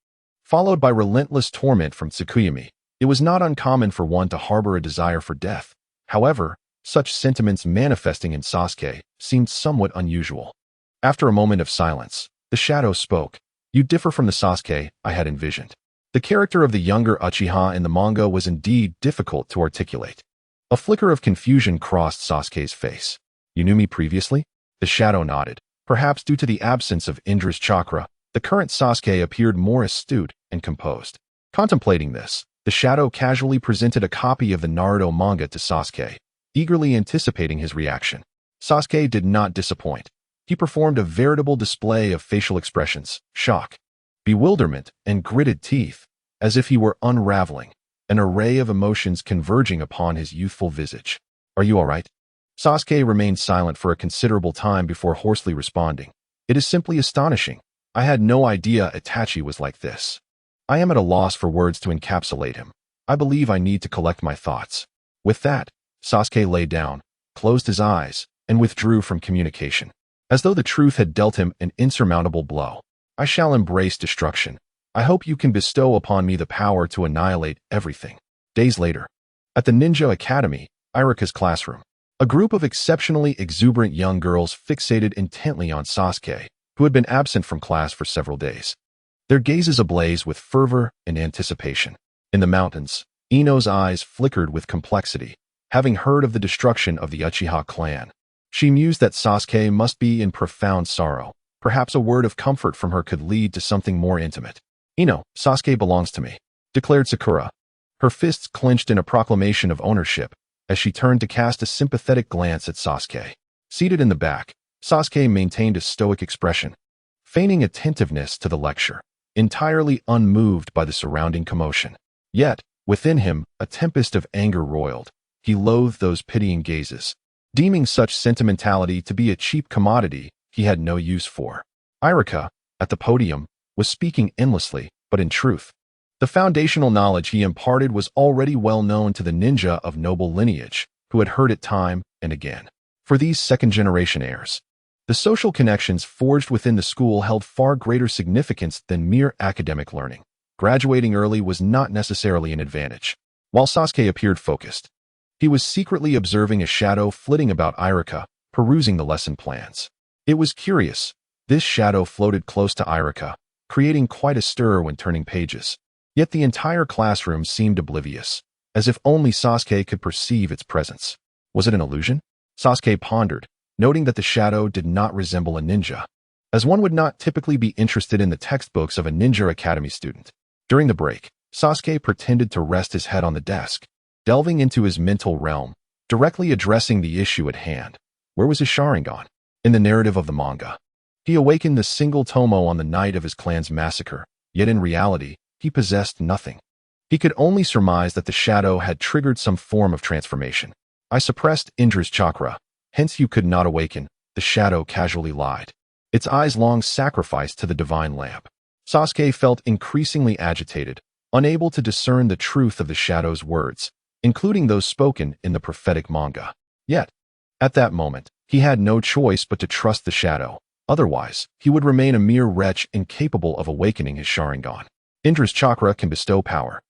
followed by relentless torment from Tsukuyami, it was not uncommon for one to harbor a desire for death. However, such sentiments manifesting in Sasuke seemed somewhat unusual. After a moment of silence, the shadow spoke. "You differ from the Sasuke I had envisioned." The character of the younger Uchiha in the manga was indeed difficult to articulate. A flicker of confusion crossed Sasuke's face. "You knew me previously?" The shadow nodded. Perhaps due to the absence of Indra's chakra, the current Sasuke appeared more astute and composed. Contemplating this, the shadow casually presented a copy of the Naruto manga to Sasuke, eagerly anticipating his reaction. Sasuke did not disappoint. He performed a veritable display of facial expressions, shock, bewilderment, and gritted teeth, as if he were unraveling, an array of emotions converging upon his youthful visage. "Are you all right?" Sasuke remained silent for a considerable time before hoarsely responding. "It is simply astonishing. I had no idea Itachi was like this. I am at a loss for words to encapsulate him. I believe I need to collect my thoughts." With that, Sasuke lay down, closed his eyes, and withdrew from communication, as though the truth had dealt him an insurmountable blow. "I shall embrace destruction. I hope you can bestow upon me the power to annihilate everything." Days later, at the Ninja Academy, Iruka's classroom, a group of exceptionally exuberant young girls fixated intently on Sasuke, who had been absent from class for several days, their gazes ablaze with fervor and anticipation. In the mountains, Ino's eyes flickered with complexity, having heard of the destruction of the Uchiha clan. She mused that Sasuke must be in profound sorrow. Perhaps a word of comfort from her could lead to something more intimate. "Ino, Sasuke belongs to me," declared Sakura, her fists clenched in a proclamation of ownership, as she turned to cast a sympathetic glance at Sasuke. Seated in the back, Sasuke maintained a stoic expression, feigning attentiveness to the lecture, entirely unmoved by the surrounding commotion. Yet, within him, a tempest of anger roiled. He loathed those pitying gazes, deeming such sentimentality to be a cheap commodity he had no use for. Iruka, at the podium, was speaking endlessly, but in truth, the foundational knowledge he imparted was already well known to the ninja of noble lineage, who had heard it time and again. For these second-generation heirs, the social connections forged within the school held far greater significance than mere academic learning. Graduating early was not necessarily an advantage. While Sasuke appeared focused, he was secretly observing a shadow flitting about Iruka, perusing the lesson plans. It was curious. This shadow floated close to Iruka, creating quite a stir when turning pages. Yet the entire classroom seemed oblivious, as if only Sasuke could perceive its presence. Was it an illusion? Sasuke pondered, noting that the shadow did not resemble a ninja, as one would not typically be interested in the textbooks of a ninja academy student. During the break, Sasuke pretended to rest his head on the desk, delving into his mental realm, directly addressing the issue at hand. Where was his Sharingan? In the narrative of the manga, he awakened the single tomo on the night of his clan's massacre, yet in reality, he possessed nothing. He could only surmise that the shadow had triggered some form of transformation. "I suppressed Indra's chakra, hence you could not awaken," the shadow casually lied, its eyes long sacrificed to the divine lamp. Sasuke felt increasingly agitated, unable to discern the truth of the shadow's words, including those spoken in the prophetic manga. Yet, at that moment, he had no choice but to trust the shadow. Otherwise, he would remain a mere wretch incapable of awakening his Sharingan. Indra's chakra can bestow power,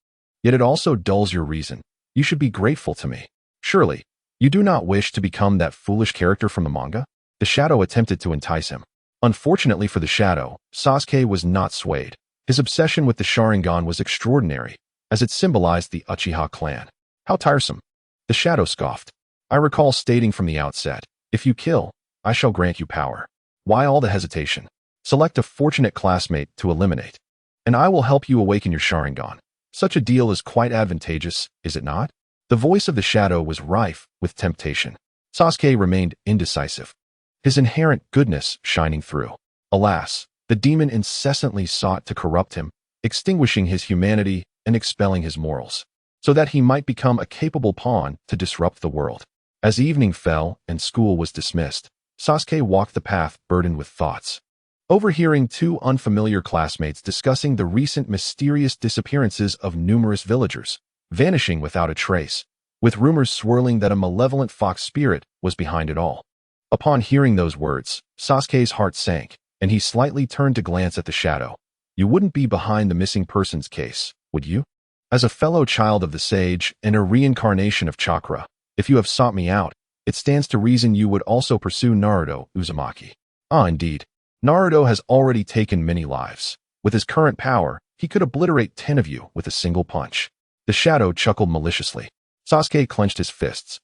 yet it also dulls your reason. You should be grateful to me. Surely, you do not wish to become that foolish character from the manga? The shadow attempted to entice him. Unfortunately for the shadow, Sasuke was not swayed. His obsession with the Sharingan was extraordinary, as it symbolized the Uchiha clan. "How tiresome," the shadow scoffed. "I recall stating from the outset, if you kill, I shall grant you power. Why all the hesitation? Select a fortunate classmate to eliminate, and I will help you awaken your Sharingan. Such a deal is quite advantageous, is it not?" The voice of the shadow was rife with temptation. Sasuke remained indecisive, his inherent goodness shining through. Alas, the demon incessantly sought to corrupt him, extinguishing his humanity and expelling his morals, so that he might become a capable pawn to disrupt the world. As evening fell and school was dismissed, Sasuke walked the path burdened with thoughts, overhearing two unfamiliar classmates discussing the recent mysterious disappearances of numerous villagers, vanishing without a trace, with rumors swirling that a malevolent fox spirit was behind it all. Upon hearing those words, Sasuke's heart sank, and he slightly turned to glance at the shadow. "You wouldn't be behind the missing persons case, would you? As a fellow child of the sage and a reincarnation of chakra, if you have sought me out, it stands to reason you would also pursue Naruto Uzumaki." "Ah, indeed. Naruto has already taken many lives. With his current power, he could obliterate 10 of you with a single punch." The shadow chuckled maliciously. Sasuke clenched his fists,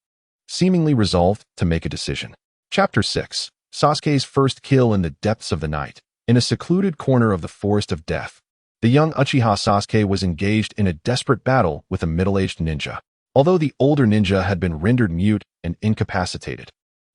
seemingly resolved to make a decision. Chapter 6. Sasuke's first kill in the depths of the night. In a secluded corner of the Forest of Death, the young Uchiha Sasuke was engaged in a desperate battle with a middle-aged ninja. Although the older ninja had been rendered mute and incapacitated,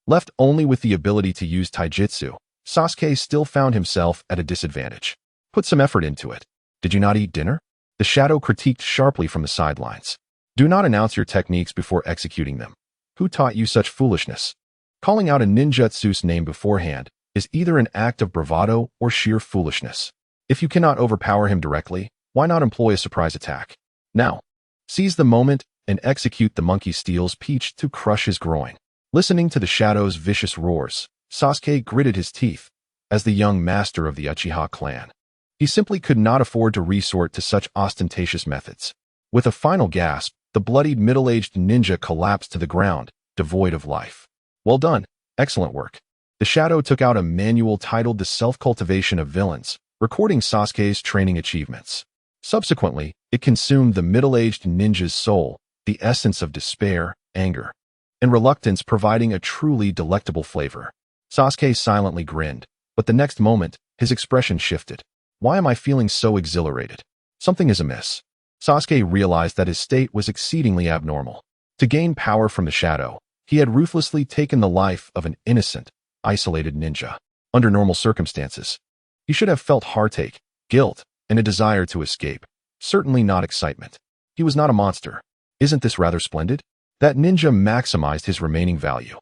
left only with the ability to use taijutsu, Sasuke still found himself at a disadvantage. Put some effort into it. Did you not eat dinner? The shadow critiqued sharply from the sidelines. Do not announce your techniques before executing them. Who taught you such foolishness? Calling out a ninjutsu's name beforehand is either an act of bravado or sheer foolishness. If you cannot overpower him directly, why not employ a surprise attack? Now, seize the moment and execute the monkey steel's peach to crush his groin. Listening to the shadow's vicious roars, Sasuke gritted his teeth. As the young master of the Uchiha clan, he simply could not afford to resort to such ostentatious methods. With a final gasp, the bloodied middle-aged ninja collapsed to the ground, devoid of life. Well done. Excellent work. The shadow took out a manual titled The Self-Cultivation of Villains, recording Sasuke's training achievements. Subsequently, it consumed the middle-aged ninja's soul, the essence of despair, anger, and reluctance, providing a truly delectable flavor. Sasuke silently grinned, but the next moment, his expression shifted. Why am I feeling so exhilarated? Something is amiss. Sasuke realized that his state was exceedingly abnormal. To gain power from the shadow, he had ruthlessly taken the life of an innocent, isolated ninja. Under normal circumstances, he should have felt heartache, guilt, and a desire to escape. Certainly not excitement. He was not a monster. Isn't this rather splendid? That ninja maximized his remaining value.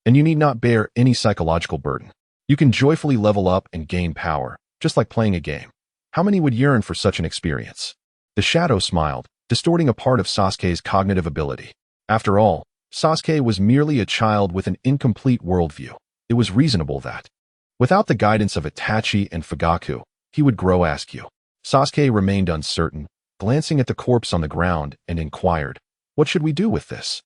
And you need not bear any psychological burden. You can joyfully level up and gain power, just like playing a game. How many would yearn for such an experience? The shadow smiled, distorting a part of Sasuke's cognitive ability. After all, Sasuke was merely a child with an incomplete worldview. It was reasonable that, without the guidance of Itachi and Fugaku, he would grow askew. Sasuke remained uncertain, glancing at the corpse on the ground, and inquired, "What should we do with this?"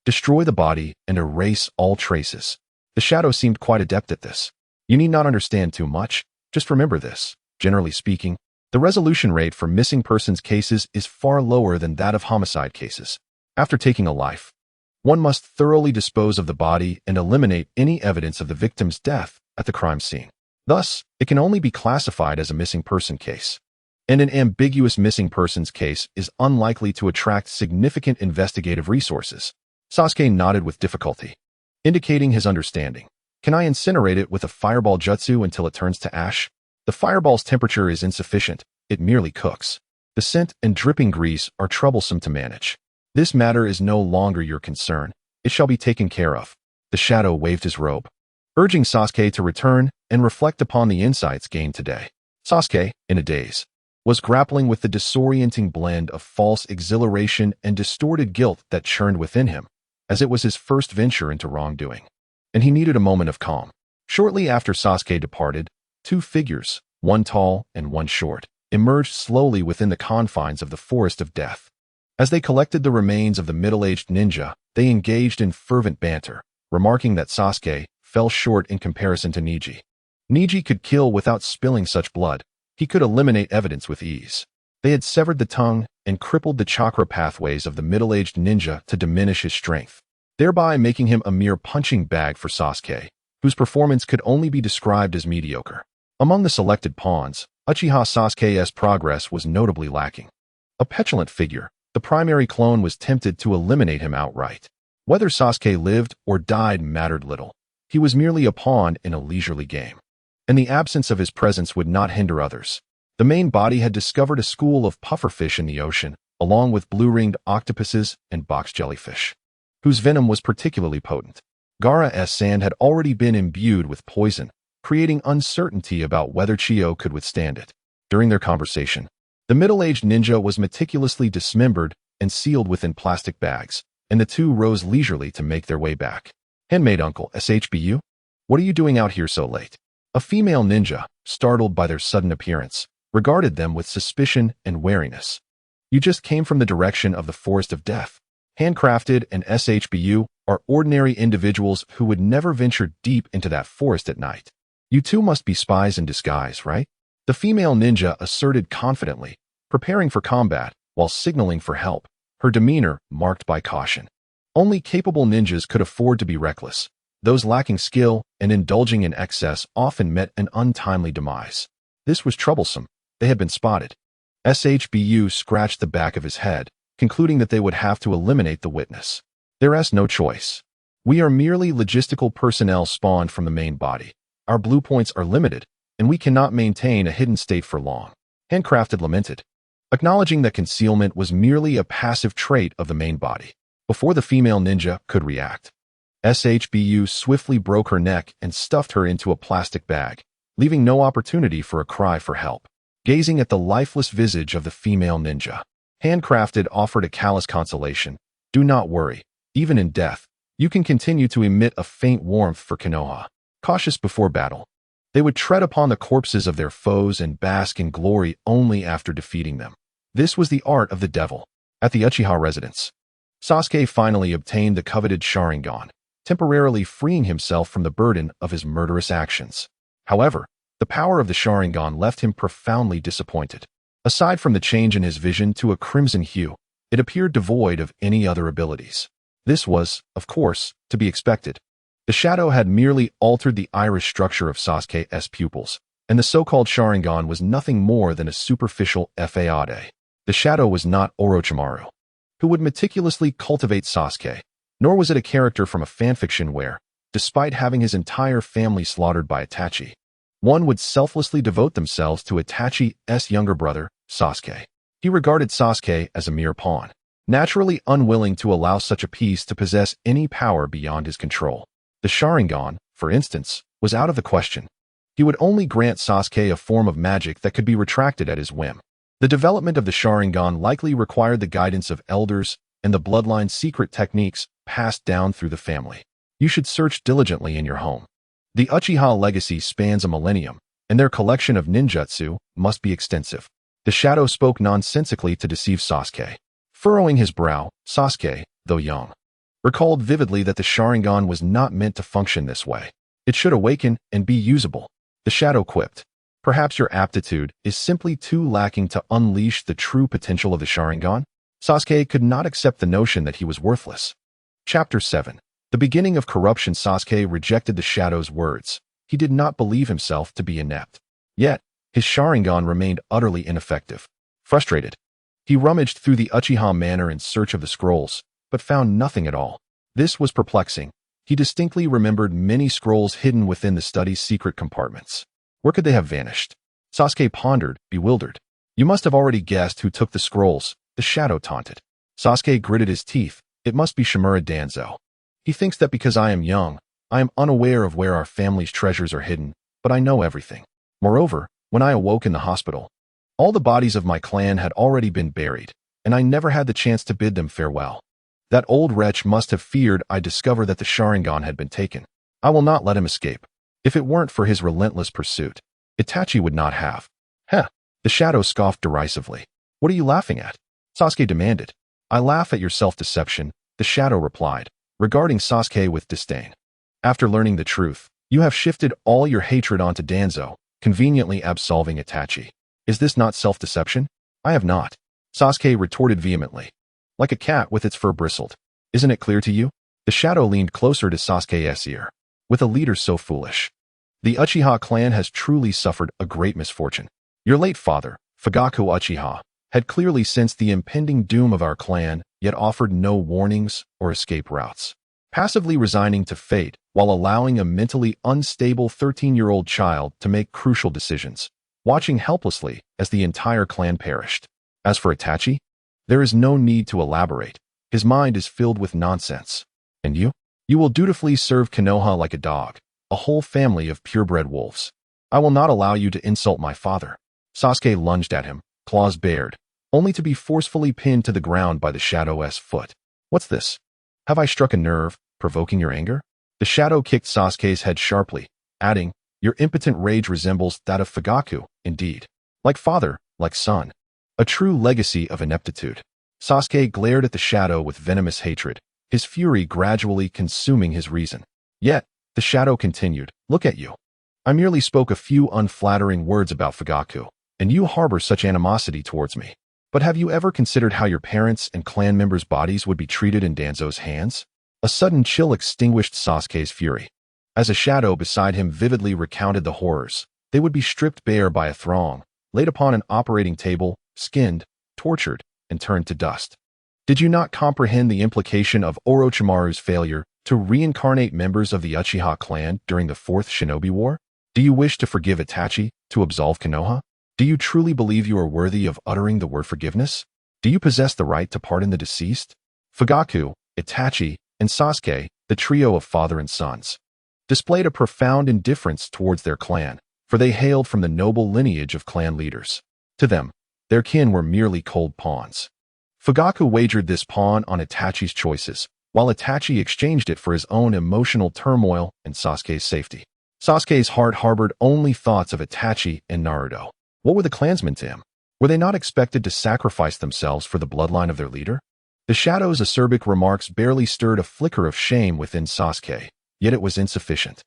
"Destroy the body and erase all traces." The shadow seemed quite adept at this. You need not understand too much. Just remember this. Generally speaking, the resolution rate for missing persons cases is far lower than that of homicide cases. After taking a life, one must thoroughly dispose of the body and eliminate any evidence of the victim's death at the crime scene. Thus, it can only be classified as a missing person case. And an ambiguous missing persons case is unlikely to attract significant investigative resources. Sasuke nodded with difficulty, indicating his understanding. Can I incinerate it with a fireball jutsu until it turns to ash? The fireball's temperature is insufficient, it merely cooks. The scent and dripping grease are troublesome to manage. This matter is no longer your concern. It shall be taken care of. The shadow waved his robe, urging Sasuke to return and reflect upon the insights gained today. Sasuke, in a daze, was grappling with the disorienting blend of false exhilaration and distorted guilt that churned within him, as it was his first venture into wrongdoing. And he needed a moment of calm. Shortly after Sasuke departed, two figures, one tall and one short, emerged slowly within the confines of the Forest of Death. As they collected the remains of the middle-aged ninja, they engaged in fervent banter, remarking that Sasuke fell short in comparison to Neji. Neji could kill without spilling such blood. He could eliminate evidence with ease. They had severed the tongue and crippled the chakra pathways of the middle-aged ninja to diminish his strength, thereby making him a mere punching bag for Sasuke, whose performance could only be described as mediocre. Among the selected pawns, Uchiha Sasuke's progress was notably lacking. A petulant figure, the primary clone was tempted to eliminate him outright. Whether Sasuke lived or died mattered little. He was merely a pawn in a leisurely game, and the absence of his presence would not hinder others. The main body had discovered a school of pufferfish in the ocean, along with blue-ringed octopuses and box jellyfish, whose venom was particularly potent. Gaara's sand had already been imbued with poison, creating uncertainty about whether Chiyo could withstand it. During their conversation, the middle-aged ninja was meticulously dismembered and sealed within plastic bags, and the two rose leisurely to make their way back. "Handmaid uncle, SHBU? What are you doing out here so late?" A female ninja, startled by their sudden appearance, regarded them with suspicion and wariness. "You just came from the direction of the Forest of Death. Handcrafted and SHBU are ordinary individuals who would never venture deep into that forest at night. You two must be spies in disguise, right?" The female ninja asserted confidently, preparing for combat while signaling for help, her demeanor marked by caution. Only capable ninjas could afford to be reckless. Those lacking skill and indulging in excess often met an untimely demise. This was troublesome. They had been spotted. SHBU scratched the back of his head, concluding that they would have to eliminate the witness. "There's no choice. We are merely logistical personnel spawned from the main body. Our blue points are limited, and we cannot maintain a hidden state for long. Handcrafted lamented, acknowledging that concealment was merely a passive trait of the main body. Before the female ninja could react, SHBU swiftly broke her neck and stuffed her into a plastic bag, leaving no opportunity for a cry for help. Gazing at the lifeless visage of the female ninja, Handcrafted offered a callous consolation. Do not worry. Even in death, you can continue to emit a faint warmth for Konoha. Cautious before battle, they would tread upon the corpses of their foes and bask in glory only after defeating them. This was the art of the devil. At the Uchiha residence, Sasuke finally obtained the coveted Sharingan, temporarily freeing himself from the burden of his murderous actions. However, the power of the Sharingan left him profoundly disappointed. Aside from the change in his vision to a crimson hue, it appeared devoid of any other abilities. This was, of course, to be expected. The shadow had merely altered the iris structure of Sasuke's pupils, and the so-called Sharingan was nothing more than a superficial fade. The shadow was not Orochimaru, who would meticulously cultivate Sasuke, nor was it a character from a fanfiction where, despite having his entire family slaughtered by Itachi, one would selflessly devote themselves to Itachi's younger brother, Sasuke. He regarded Sasuke as a mere pawn, naturally unwilling to allow such a piece to possess any power beyond his control. The Sharingan, for instance, was out of the question. He would only grant Sasuke a form of magic that could be retracted at his whim. The development of the Sharingan likely required the guidance of elders and the bloodline's secret techniques passed down through the family. You should search diligently in your home. The Uchiha legacy spans a millennium, and their collection of ninjutsu must be extensive. The shadow spoke nonsensically to deceive Sasuke. Furrowing his brow, Sasuke, though young, recalled vividly that the Sharingan was not meant to function this way. It should awaken and be usable. The shadow quipped. Perhaps your aptitude is simply too lacking to unleash the true potential of the Sharingan? Sasuke could not accept the notion that he was worthless. Chapter 7. The beginning of corruption. Sasuke rejected the shadow's words. He did not believe himself to be inept. Yet, his Sharingan remained utterly ineffective. Frustrated, he rummaged through the Uchiha manor in search of the scrolls, but found nothing at all. This was perplexing. He distinctly remembered many scrolls hidden within the study's secret compartments. Where could they have vanished? Sasuke pondered, bewildered. You must have already guessed who took the scrolls, the shadow taunted. Sasuke gritted his teeth. It must be Shimura Danzo. He thinks that because I am young, I am unaware of where our family's treasures are hidden, but I know everything. Moreover, when I awoke in the hospital, all the bodies of my clan had already been buried, and I never had the chance to bid them farewell. That old wretch must have feared I'd discover that the Sharingan had been taken. I will not let him escape. If it weren't for his relentless pursuit, Itachi would not have. Heh, the shadow scoffed derisively. What are you laughing at? Sasuke demanded. I laugh at your self-deception, the shadow replied, regarding Sasuke with disdain. After learning the truth, you have shifted all your hatred onto Danzo, conveniently absolving Itachi. Is this not self-deception? I have not. Sasuke retorted vehemently. Like a cat with its fur bristled. Isn't it clear to you? The shadow leaned closer to Sasuke's ear. With a leader so foolish, the Uchiha clan has truly suffered a great misfortune. Your late father, Fugaku Uchiha, had clearly sensed the impending doom of our clan, yet offered no warnings or escape routes. Passively resigning to fate while allowing a mentally unstable 13-year-old child to make crucial decisions, watching helplessly as the entire clan perished. As for Itachi, there is no need to elaborate. His mind is filled with nonsense. And you? You will dutifully serve Konoha like a dog, a whole family of purebred wolves. I will not allow you to insult my father. Sasuke lunged at him, claws bared, only to be forcefully pinned to the ground by the shadow's foot. What's this? Have I struck a nerve, provoking your anger? The shadow kicked Sasuke's head sharply, adding, your impotent rage resembles that of Fugaku, indeed. Like father, like son. A true legacy of ineptitude. Sasuke glared at the shadow with venomous hatred, his fury gradually consuming his reason. Yet, the shadow continued, look at you. I merely spoke a few unflattering words about Fugaku, and you harbor such animosity towards me. But have you ever considered how your parents' and clan members' bodies would be treated in Danzo's hands? A sudden chill extinguished Sasuke's fury. As a shadow beside him vividly recounted the horrors, they would be stripped bare by a throng, laid upon an operating table, skinned, tortured, and turned to dust. Did you not comprehend the implication of Orochimaru's failure to reincarnate members of the Uchiha clan during the Fourth Shinobi War? Do you wish to forgive Itachi, to absolve Konoha? Do you truly believe you are worthy of uttering the word forgiveness? Do you possess the right to pardon the deceased? Fugaku, Itachi, and Sasuke, the trio of father and sons, displayed a profound indifference towards their clan, for they hailed from the noble lineage of clan leaders. To them, their kin were merely cold pawns. Fugaku wagered this pawn on Itachi's choices, while Itachi exchanged it for his own emotional turmoil and Sasuke's safety. Sasuke's heart harbored only thoughts of Itachi and Naruto. What were the clansmen to him? Were they not expected to sacrifice themselves for the bloodline of their leader? The Shadow's acerbic remarks barely stirred a flicker of shame within Sasuke, yet it was insufficient.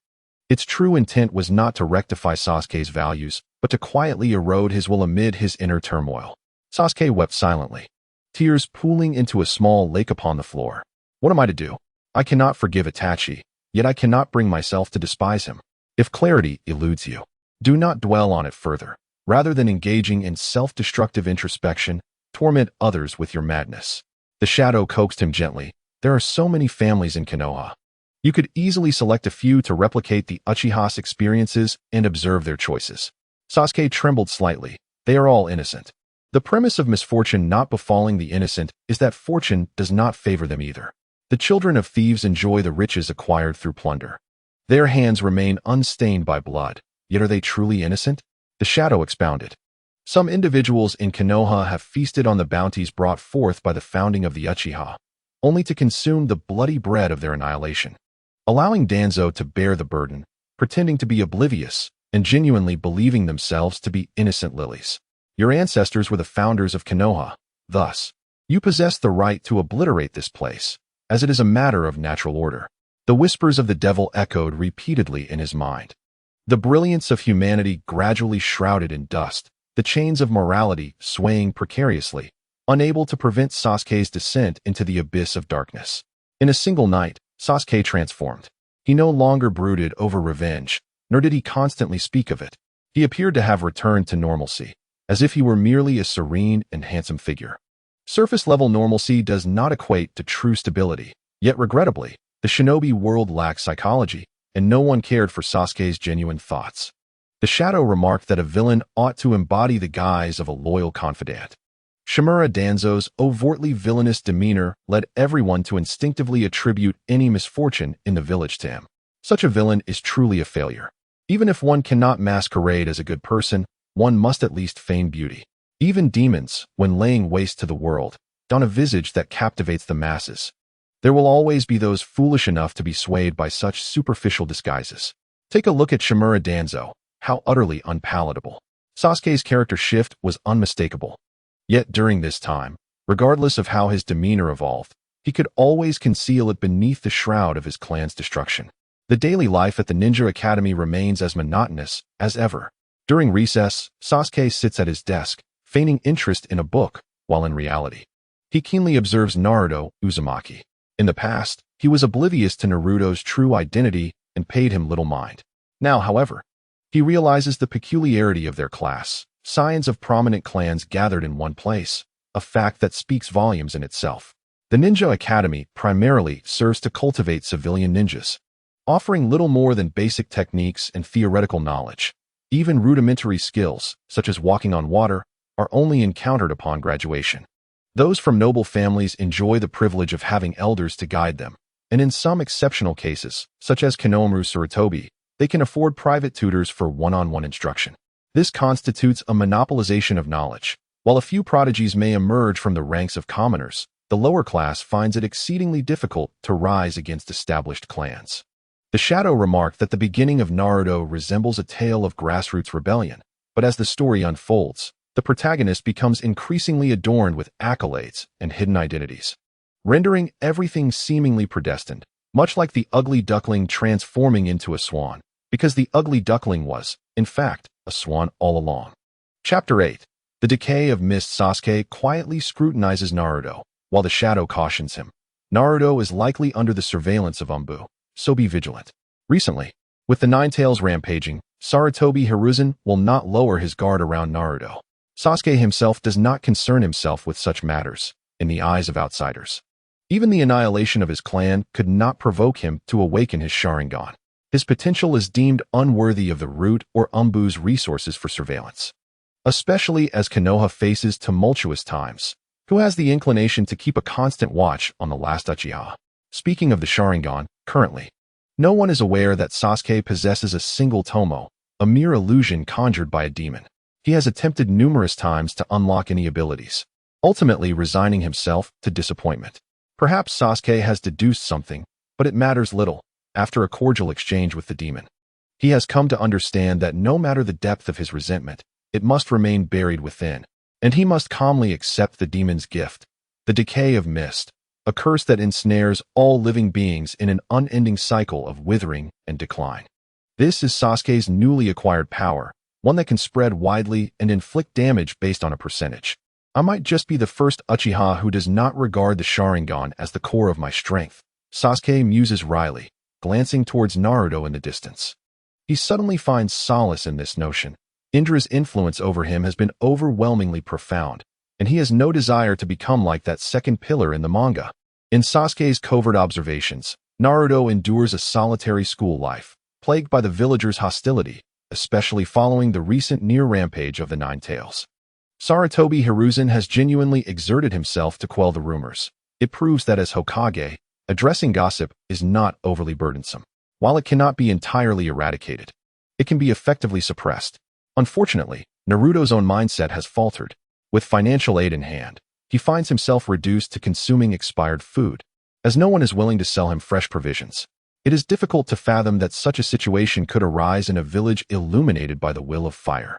Its true intent was not to rectify Sasuke's values, but to quietly erode his will amid his inner turmoil. Sasuke wept silently, tears pooling into a small lake upon the floor. What am I to do? I cannot forgive Itachi, yet I cannot bring myself to despise him. If clarity eludes you, do not dwell on it further. Rather than engaging in self-destructive introspection, torment others with your madness. The Shadow coaxed him gently. There are so many families in Konoha. You could easily select a few to replicate the Uchiha's experiences and observe their choices. Sasuke trembled slightly. They are all innocent. The premise of misfortune not befalling the innocent is that fortune does not favor them either. The children of thieves enjoy the riches acquired through plunder. Their hands remain unstained by blood, yet are they truly innocent? The Shadow expounded. Some individuals in Konoha have feasted on the bounties brought forth by the founding of the Uchiha, only to consume the bloody bread of their annihilation. Allowing Danzo to bear the burden, pretending to be oblivious, and genuinely believing themselves to be innocent lilies. Your ancestors were the founders of Konoha. Thus, you possess the right to obliterate this place, as it is a matter of natural order. The whispers of the devil echoed repeatedly in his mind. The brilliance of humanity gradually shrouded in dust, the chains of morality swaying precariously, unable to prevent Sasuke's descent into the abyss of darkness. In a single night, Sasuke transformed. He no longer brooded over revenge, nor did he constantly speak of it. He appeared to have returned to normalcy, as if he were merely a serene and handsome figure. Surface-level normalcy does not equate to true stability, yet regrettably, the shinobi world lacked psychology, and no one cared for Sasuke's genuine thoughts. The Shadow remarked that a villain ought to embody the guise of a loyal confidant. Shimura Danzo's overtly villainous demeanor led everyone to instinctively attribute any misfortune in the village to him. Such a villain is truly a failure. Even if one cannot masquerade as a good person, one must at least feign beauty. Even demons, when laying waste to the world, don a visage that captivates the masses. There will always be those foolish enough to be swayed by such superficial disguises. Take a look at Shimura Danzo, how utterly unpalatable. Sasuke's character shift was unmistakable. Yet during this time, regardless of how his demeanor evolved, he could always conceal it beneath the shroud of his clan's destruction. The daily life at the Ninja Academy remains as monotonous as ever. During recess, Sasuke sits at his desk, feigning interest in a book, while in reality, he keenly observes Naruto Uzumaki. In the past, he was oblivious to Naruto's true identity and paid him little mind. Now, however, he realizes the peculiarity of their class, signs of prominent clans gathered in one place, a fact that speaks volumes in itself. The Ninja Academy primarily serves to cultivate civilian ninjas, offering little more than basic techniques and theoretical knowledge. Even rudimentary skills, such as walking on water, are only encountered upon graduation. Those from noble families enjoy the privilege of having elders to guide them, and in some exceptional cases, such as Konoha Sarutobi, they can afford private tutors for one-on-one instruction. This constitutes a monopolization of knowledge. While a few prodigies may emerge from the ranks of commoners, the lower class finds it exceedingly difficult to rise against established clans. The Shadow remarked that the beginning of Naruto resembles a tale of grassroots rebellion, but as the story unfolds, the protagonist becomes increasingly adorned with accolades and hidden identities, rendering everything seemingly predestined, much like the ugly duckling transforming into a swan, because the ugly duckling was, in fact, a swan all along. Chapter 8. The Decay of Mist. Sasuke quietly scrutinizes Naruto, while the Shadow cautions him. Naruto is likely under the surveillance of Umbu, so be vigilant. Recently, with the Ninetales rampaging, Sarutobi Hiruzen will not lower his guard around Naruto. Sasuke himself does not concern himself with such matters, in the eyes of outsiders. Even the annihilation of his clan could not provoke him to awaken his Sharingan. His potential is deemed unworthy of the root or umbu's resources for surveillance, especially as Konoha faces tumultuous times. Who has the inclination to keep a constant watch on the last Uchiha? Speaking of the Sharingan, currently, no one is aware that Sasuke possesses a single tomo, a mere illusion conjured by a demon. He has attempted numerous times to unlock any abilities, ultimately resigning himself to disappointment. Perhaps Sasuke has deduced something, but it matters little. After a cordial exchange with the demon, he has come to understand that no matter the depth of his resentment, it must remain buried within, and he must calmly accept the demon's gift, the decay of mist, a curse that ensnares all living beings in an unending cycle of withering and decline. This is Sasuke's newly acquired power, one that can spread widely and inflict damage based on a percentage. I might just be the first Uchiha who does not regard the Sharingan as the core of my strength, Sasuke muses wryly, glancing towards Naruto in the distance. He suddenly finds solace in this notion. Indra's influence over him has been overwhelmingly profound, and he has no desire to become like that second pillar in the manga. In Sasuke's covert observations, Naruto endures a solitary school life, plagued by the villagers' hostility, especially following the recent near-rampage of the Nine Tails. Sarutobi Hiruzen has genuinely exerted himself to quell the rumors. It proves that as Hokage, addressing gossip is not overly burdensome. While it cannot be entirely eradicated, it can be effectively suppressed. Unfortunately, Naruto's own mindset has faltered. With financial aid in hand, he finds himself reduced to consuming expired food, as no one is willing to sell him fresh provisions. It is difficult to fathom that such a situation could arise in a village illuminated by the will of fire.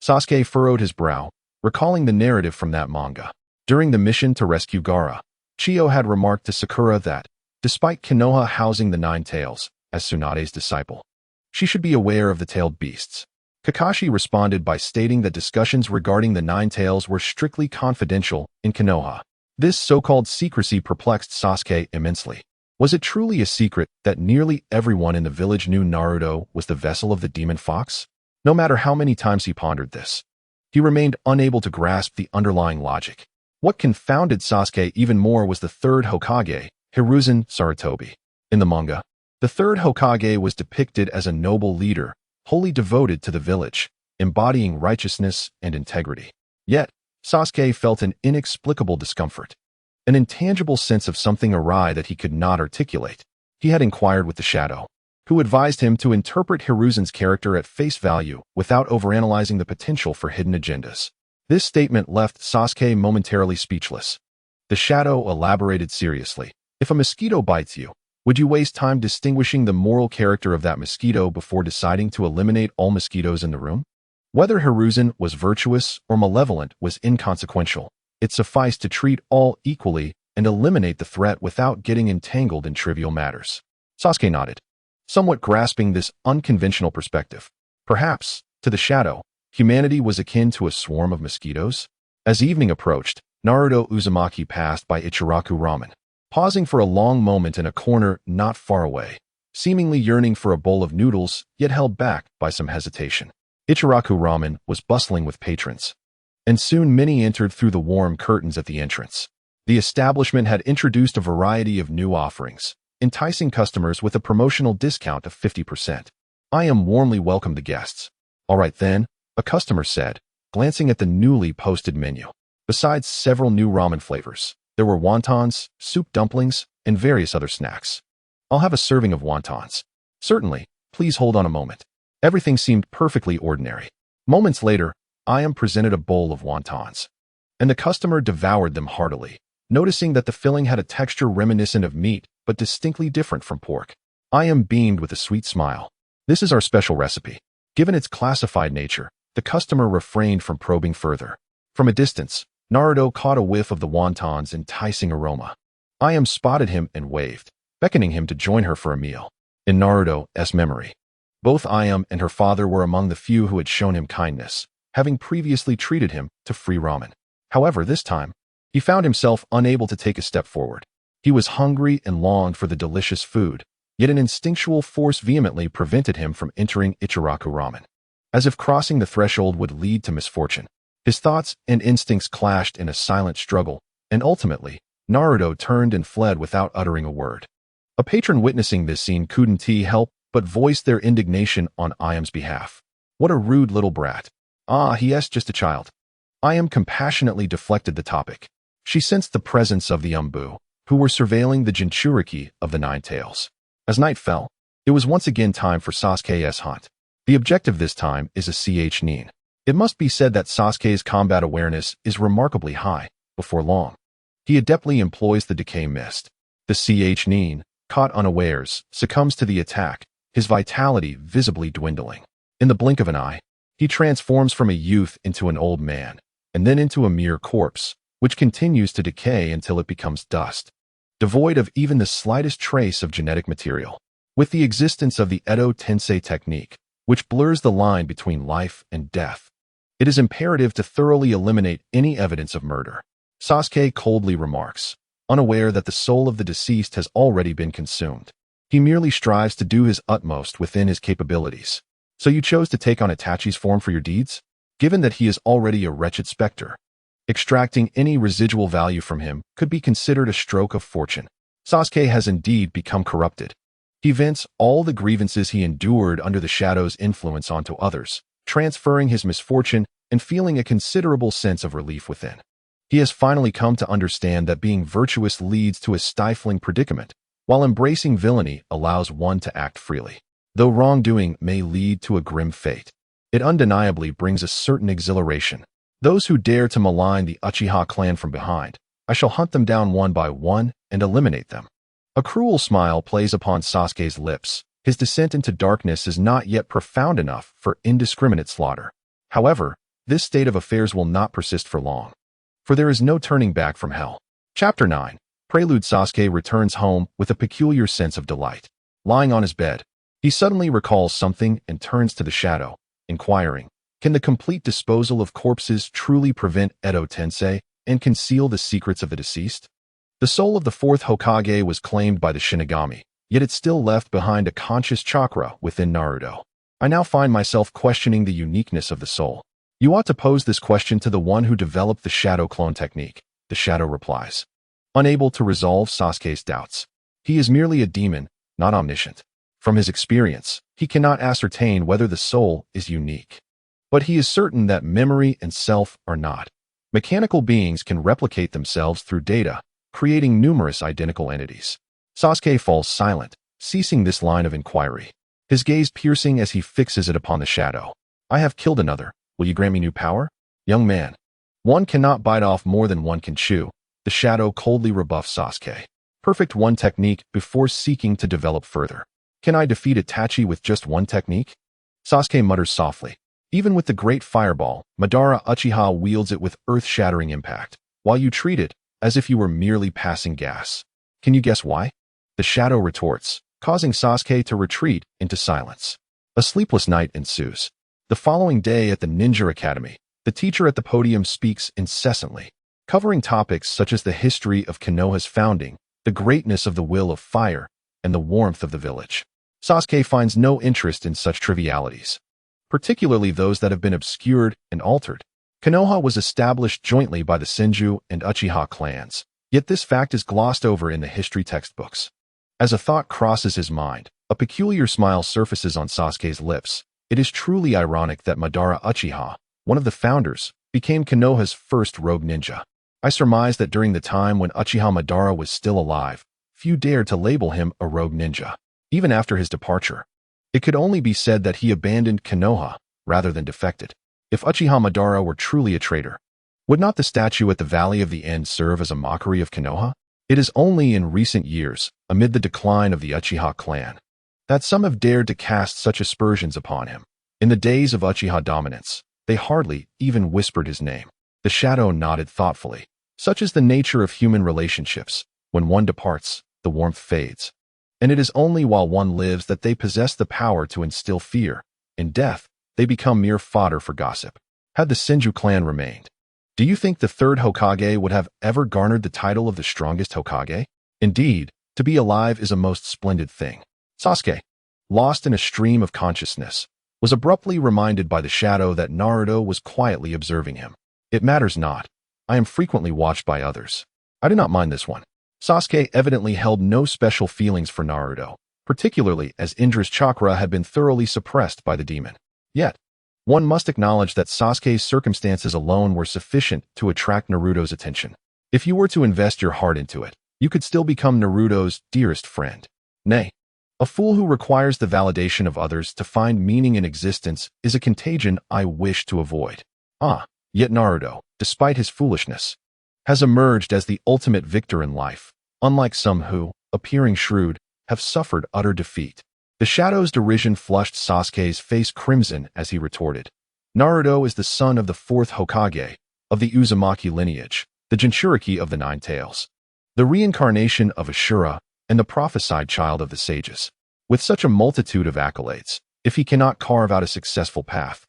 Sasuke furrowed his brow, recalling the narrative from that manga. During the mission to rescue Gaara, Chiyo had remarked to Sakura that, despite Konoha housing the Nine Tails, as Tsunade's disciple, she should be aware of the tailed beasts. Kakashi responded by stating that discussions regarding the Nine Tails were strictly confidential in Konoha. This so-called secrecy perplexed Sasuke immensely. Was it truly a secret that nearly everyone in the village knew Naruto was the vessel of the demon fox? No matter how many times he pondered this, he remained unable to grasp the underlying logic. What confounded Sasuke even more was the third Hokage, Hiruzen Sarutobi. In the manga, the third Hokage was depicted as a noble leader, wholly devoted to the village, embodying righteousness and integrity. Yet, Sasuke felt an inexplicable discomfort, an intangible sense of something awry that he could not articulate. He had inquired with the Shadow, who advised him to interpret Hiruzen's character at face value without overanalyzing the potential for hidden agendas. This statement left Sasuke momentarily speechless. The Shadow elaborated seriously. If a mosquito bites you, would you waste time distinguishing the moral character of that mosquito before deciding to eliminate all mosquitoes in the room? Whether Hiruzen was virtuous or malevolent was inconsequential. It sufficed to treat all equally and eliminate the threat without getting entangled in trivial matters. Sasuke nodded, somewhat grasping this unconventional perspective. Perhaps, to the Shadow, humanity was akin to a swarm of mosquitoes. As evening approached, Naruto Uzumaki passed by Ichiraku Ramen, pausing for a long moment in a corner not far away, seemingly yearning for a bowl of noodles, yet held back by some hesitation. Ichiraku Ramen was bustling with patrons, and soon many entered through the warm curtains at the entrance. The establishment had introduced a variety of new offerings, enticing customers with a promotional discount of 50%. I am warmly welcome the guests. All right then, a customer said, glancing at the newly posted menu. Besides several new ramen flavors, there were wontons, soup dumplings, and various other snacks. I'll have a serving of wontons. Certainly, please hold on a moment. Everything seemed perfectly ordinary. Moments later, I am presented a bowl of wontons, and the customer devoured them heartily, noticing that the filling had a texture reminiscent of meat, but distinctly different from pork. I am beamed with a sweet smile. This is our special recipe. Given its classified nature, the customer refrained from probing further. From a distance, Naruto caught a whiff of the wonton's enticing aroma. I am spotted him and waved, beckoning him to join her for a meal. In Naruto's memory, both Ayam and her father were among the few who had shown him kindness, having previously treated him to free ramen. However, this time, he found himself unable to take a step forward. He was hungry and longed for the delicious food, yet an instinctual force vehemently prevented him from entering Ichiraku Ramen. As if crossing the threshold would lead to misfortune, his thoughts and instincts clashed in a silent struggle, and ultimately, Naruto turned and fled without uttering a word. A patron witnessing this scene couldn't help but voiced their indignation on Iam's behalf. What a rude little brat. Ah, yes, just a child. Iam compassionately deflected the topic. She sensed the presence of the Umbu, who were surveilling the Jinchuriki of the Nine Tails. As night fell, it was once again time for Sasuke's hunt. The objective this time is a Nin. It must be said that Sasuke's combat awareness is remarkably high. Before long, he adeptly employs the decay mist. The Nin, caught unawares, succumbs to the attack, his vitality visibly dwindling. In the blink of an eye, he transforms from a youth into an old man, and then into a mere corpse, which continues to decay until it becomes dust, devoid of even the slightest trace of genetic material. With the existence of the Edo Tensei technique, which blurs the line between life and death, it is imperative to thoroughly eliminate any evidence of murder. Sasuke coldly remarks, unaware that the soul of the deceased has already been consumed. He merely strives to do his utmost within his capabilities. So you chose to take on Itachi's form for your deeds? Given that he is already a wretched specter, extracting any residual value from him could be considered a stroke of fortune. Sasuke has indeed become corrupted. He vents all the grievances he endured under the shadow's influence onto others, transferring his misfortune and feeling a considerable sense of relief within. He has finally come to understand that being virtuous leads to a stifling predicament, while embracing villainy allows one to act freely. Though wrongdoing may lead to a grim fate, it undeniably brings a certain exhilaration. Those who dare to malign the Uchiha clan from behind, I shall hunt them down one by one and eliminate them. A cruel smile plays upon Sasuke's lips. His descent into darkness is not yet profound enough for indiscriminate slaughter. However, this state of affairs will not persist for long, for there is no turning back from hell. Chapter 9. Prelude. Sasuke returns home with a peculiar sense of delight. Lying on his bed, he suddenly recalls something and turns to the shadow, inquiring, can the complete disposal of corpses truly prevent Edo Tensei and conceal the secrets of the deceased? The soul of the fourth Hokage was claimed by the Shinigami, yet it still left behind a conscious chakra within Naruto. I now find myself questioning the uniqueness of the soul. You ought to pose this question to the one who developed the shadow clone technique, the shadow replies. Unable to resolve Sasuke's doubts. He is merely a demon, not omniscient. From his experience, he cannot ascertain whether the soul is unique. But he is certain that memory and self are not. Mechanical beings can replicate themselves through data, creating numerous identical entities. Sasuke falls silent, ceasing this line of inquiry, his gaze piercing as he fixes it upon the shadow. I have killed another. Will you grant me new power? Young man, one cannot bite off more than one can chew. The shadow coldly rebuffs Sasuke. Perfect one technique before seeking to develop further. Can I defeat Itachi with just one technique? Sasuke mutters softly. Even with the great fireball, Madara Uchiha wields it with earth-shattering impact, while you treat it as if you were merely passing gas. Can you guess why? The shadow retorts, causing Sasuke to retreat into silence. A sleepless night ensues. The following day at the Ninja Academy, the teacher at the podium speaks incessantly, covering topics such as the history of Konoha's founding, the greatness of the will of fire, and the warmth of the village. Sasuke finds no interest in such trivialities, particularly those that have been obscured and altered. Konoha was established jointly by the Senju and Uchiha clans, yet this fact is glossed over in the history textbooks. As a thought crosses his mind, a peculiar smile surfaces on Sasuke's lips. It is truly ironic that Madara Uchiha, one of the founders, became Konoha's first rogue ninja. I surmise that during the time when Uchiha Madara was still alive, few dared to label him a rogue ninja. Even after his departure, it could only be said that he abandoned Konoha rather than defected. If Uchiha Madara were truly a traitor, would not the statue at the Valley of the End serve as a mockery of Konoha? It is only in recent years, amid the decline of the Uchiha clan, that some have dared to cast such aspersions upon him. In the days of Uchiha dominance, they hardly even whispered his name. The shadow nodded thoughtfully. Such is the nature of human relationships. When one departs, the warmth fades. And it is only while one lives that they possess the power to instill fear. In death, they become mere fodder for gossip. Had the Senju clan remained, do you think the third Hokage would have ever garnered the title of the strongest Hokage? Indeed, to be alive is a most splendid thing. Sasuke, lost in a stream of consciousness, was abruptly reminded by the shadow that Naruto was quietly observing him. It matters not. I am frequently watched by others. I do not mind this one. Sasuke evidently held no special feelings for Naruto, particularly as Indra's chakra had been thoroughly suppressed by the demon. Yet, one must acknowledge that Sasuke's circumstances alone were sufficient to attract Naruto's attention. If you were to invest your heart into it, you could still become Naruto's dearest friend. Nay, a fool who requires the validation of others to find meaning in existence is a contagion I wish to avoid. Yet Naruto, despite his foolishness, has emerged as the ultimate victor in life, unlike some who, appearing shrewd, have suffered utter defeat. The shadow's derision flushed Sasuke's face crimson as he retorted. Naruto is the son of the fourth Hokage, of the Uzumaki lineage, the Jinchuriki of the Nine Tails, the reincarnation of Ashura, and the prophesied child of the sages. With such a multitude of accolades, if he cannot carve out a successful path,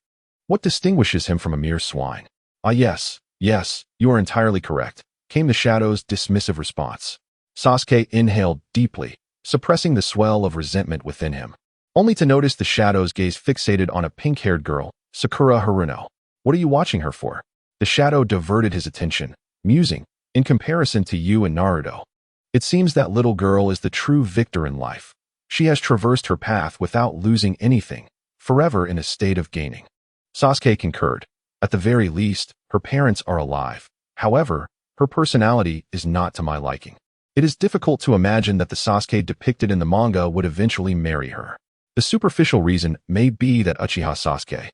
what distinguishes him from a mere swine? Yes, you are entirely correct, came the shadow's dismissive response. Sasuke inhaled deeply, suppressing the swell of resentment within him, only to notice the shadow's gaze fixated on a pink-haired girl, Sakura Haruno. What are you watching her for? The shadow diverted his attention, musing, in comparison to you and Naruto. It seems that little girl is the true victor in life. She has traversed her path without losing anything, forever in a state of gaining. Sasuke concurred. At the very least, her parents are alive. However, her personality is not to my liking. It is difficult to imagine that the Sasuke depicted in the manga would eventually marry her. The superficial reason may be that Uchiha Sasuke,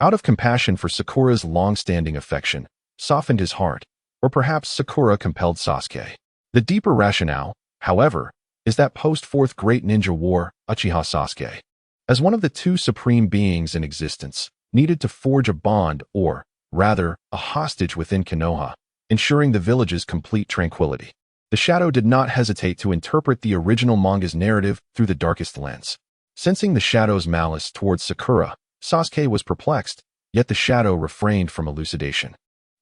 out of compassion for Sakura's long-standing affection, softened his heart, or perhaps Sakura compelled Sasuke. The deeper rationale, however, is that post-Fourth Great Ninja War, Uchiha Sasuke, as one of the two supreme beings in existence, needed to forge a bond or, rather, a hostage within Konoha, ensuring the village's complete tranquility. The shadow did not hesitate to interpret the original manga's narrative through the darkest lens. Sensing the shadow's malice towards Sakura, Sasuke was perplexed, yet the shadow refrained from elucidation,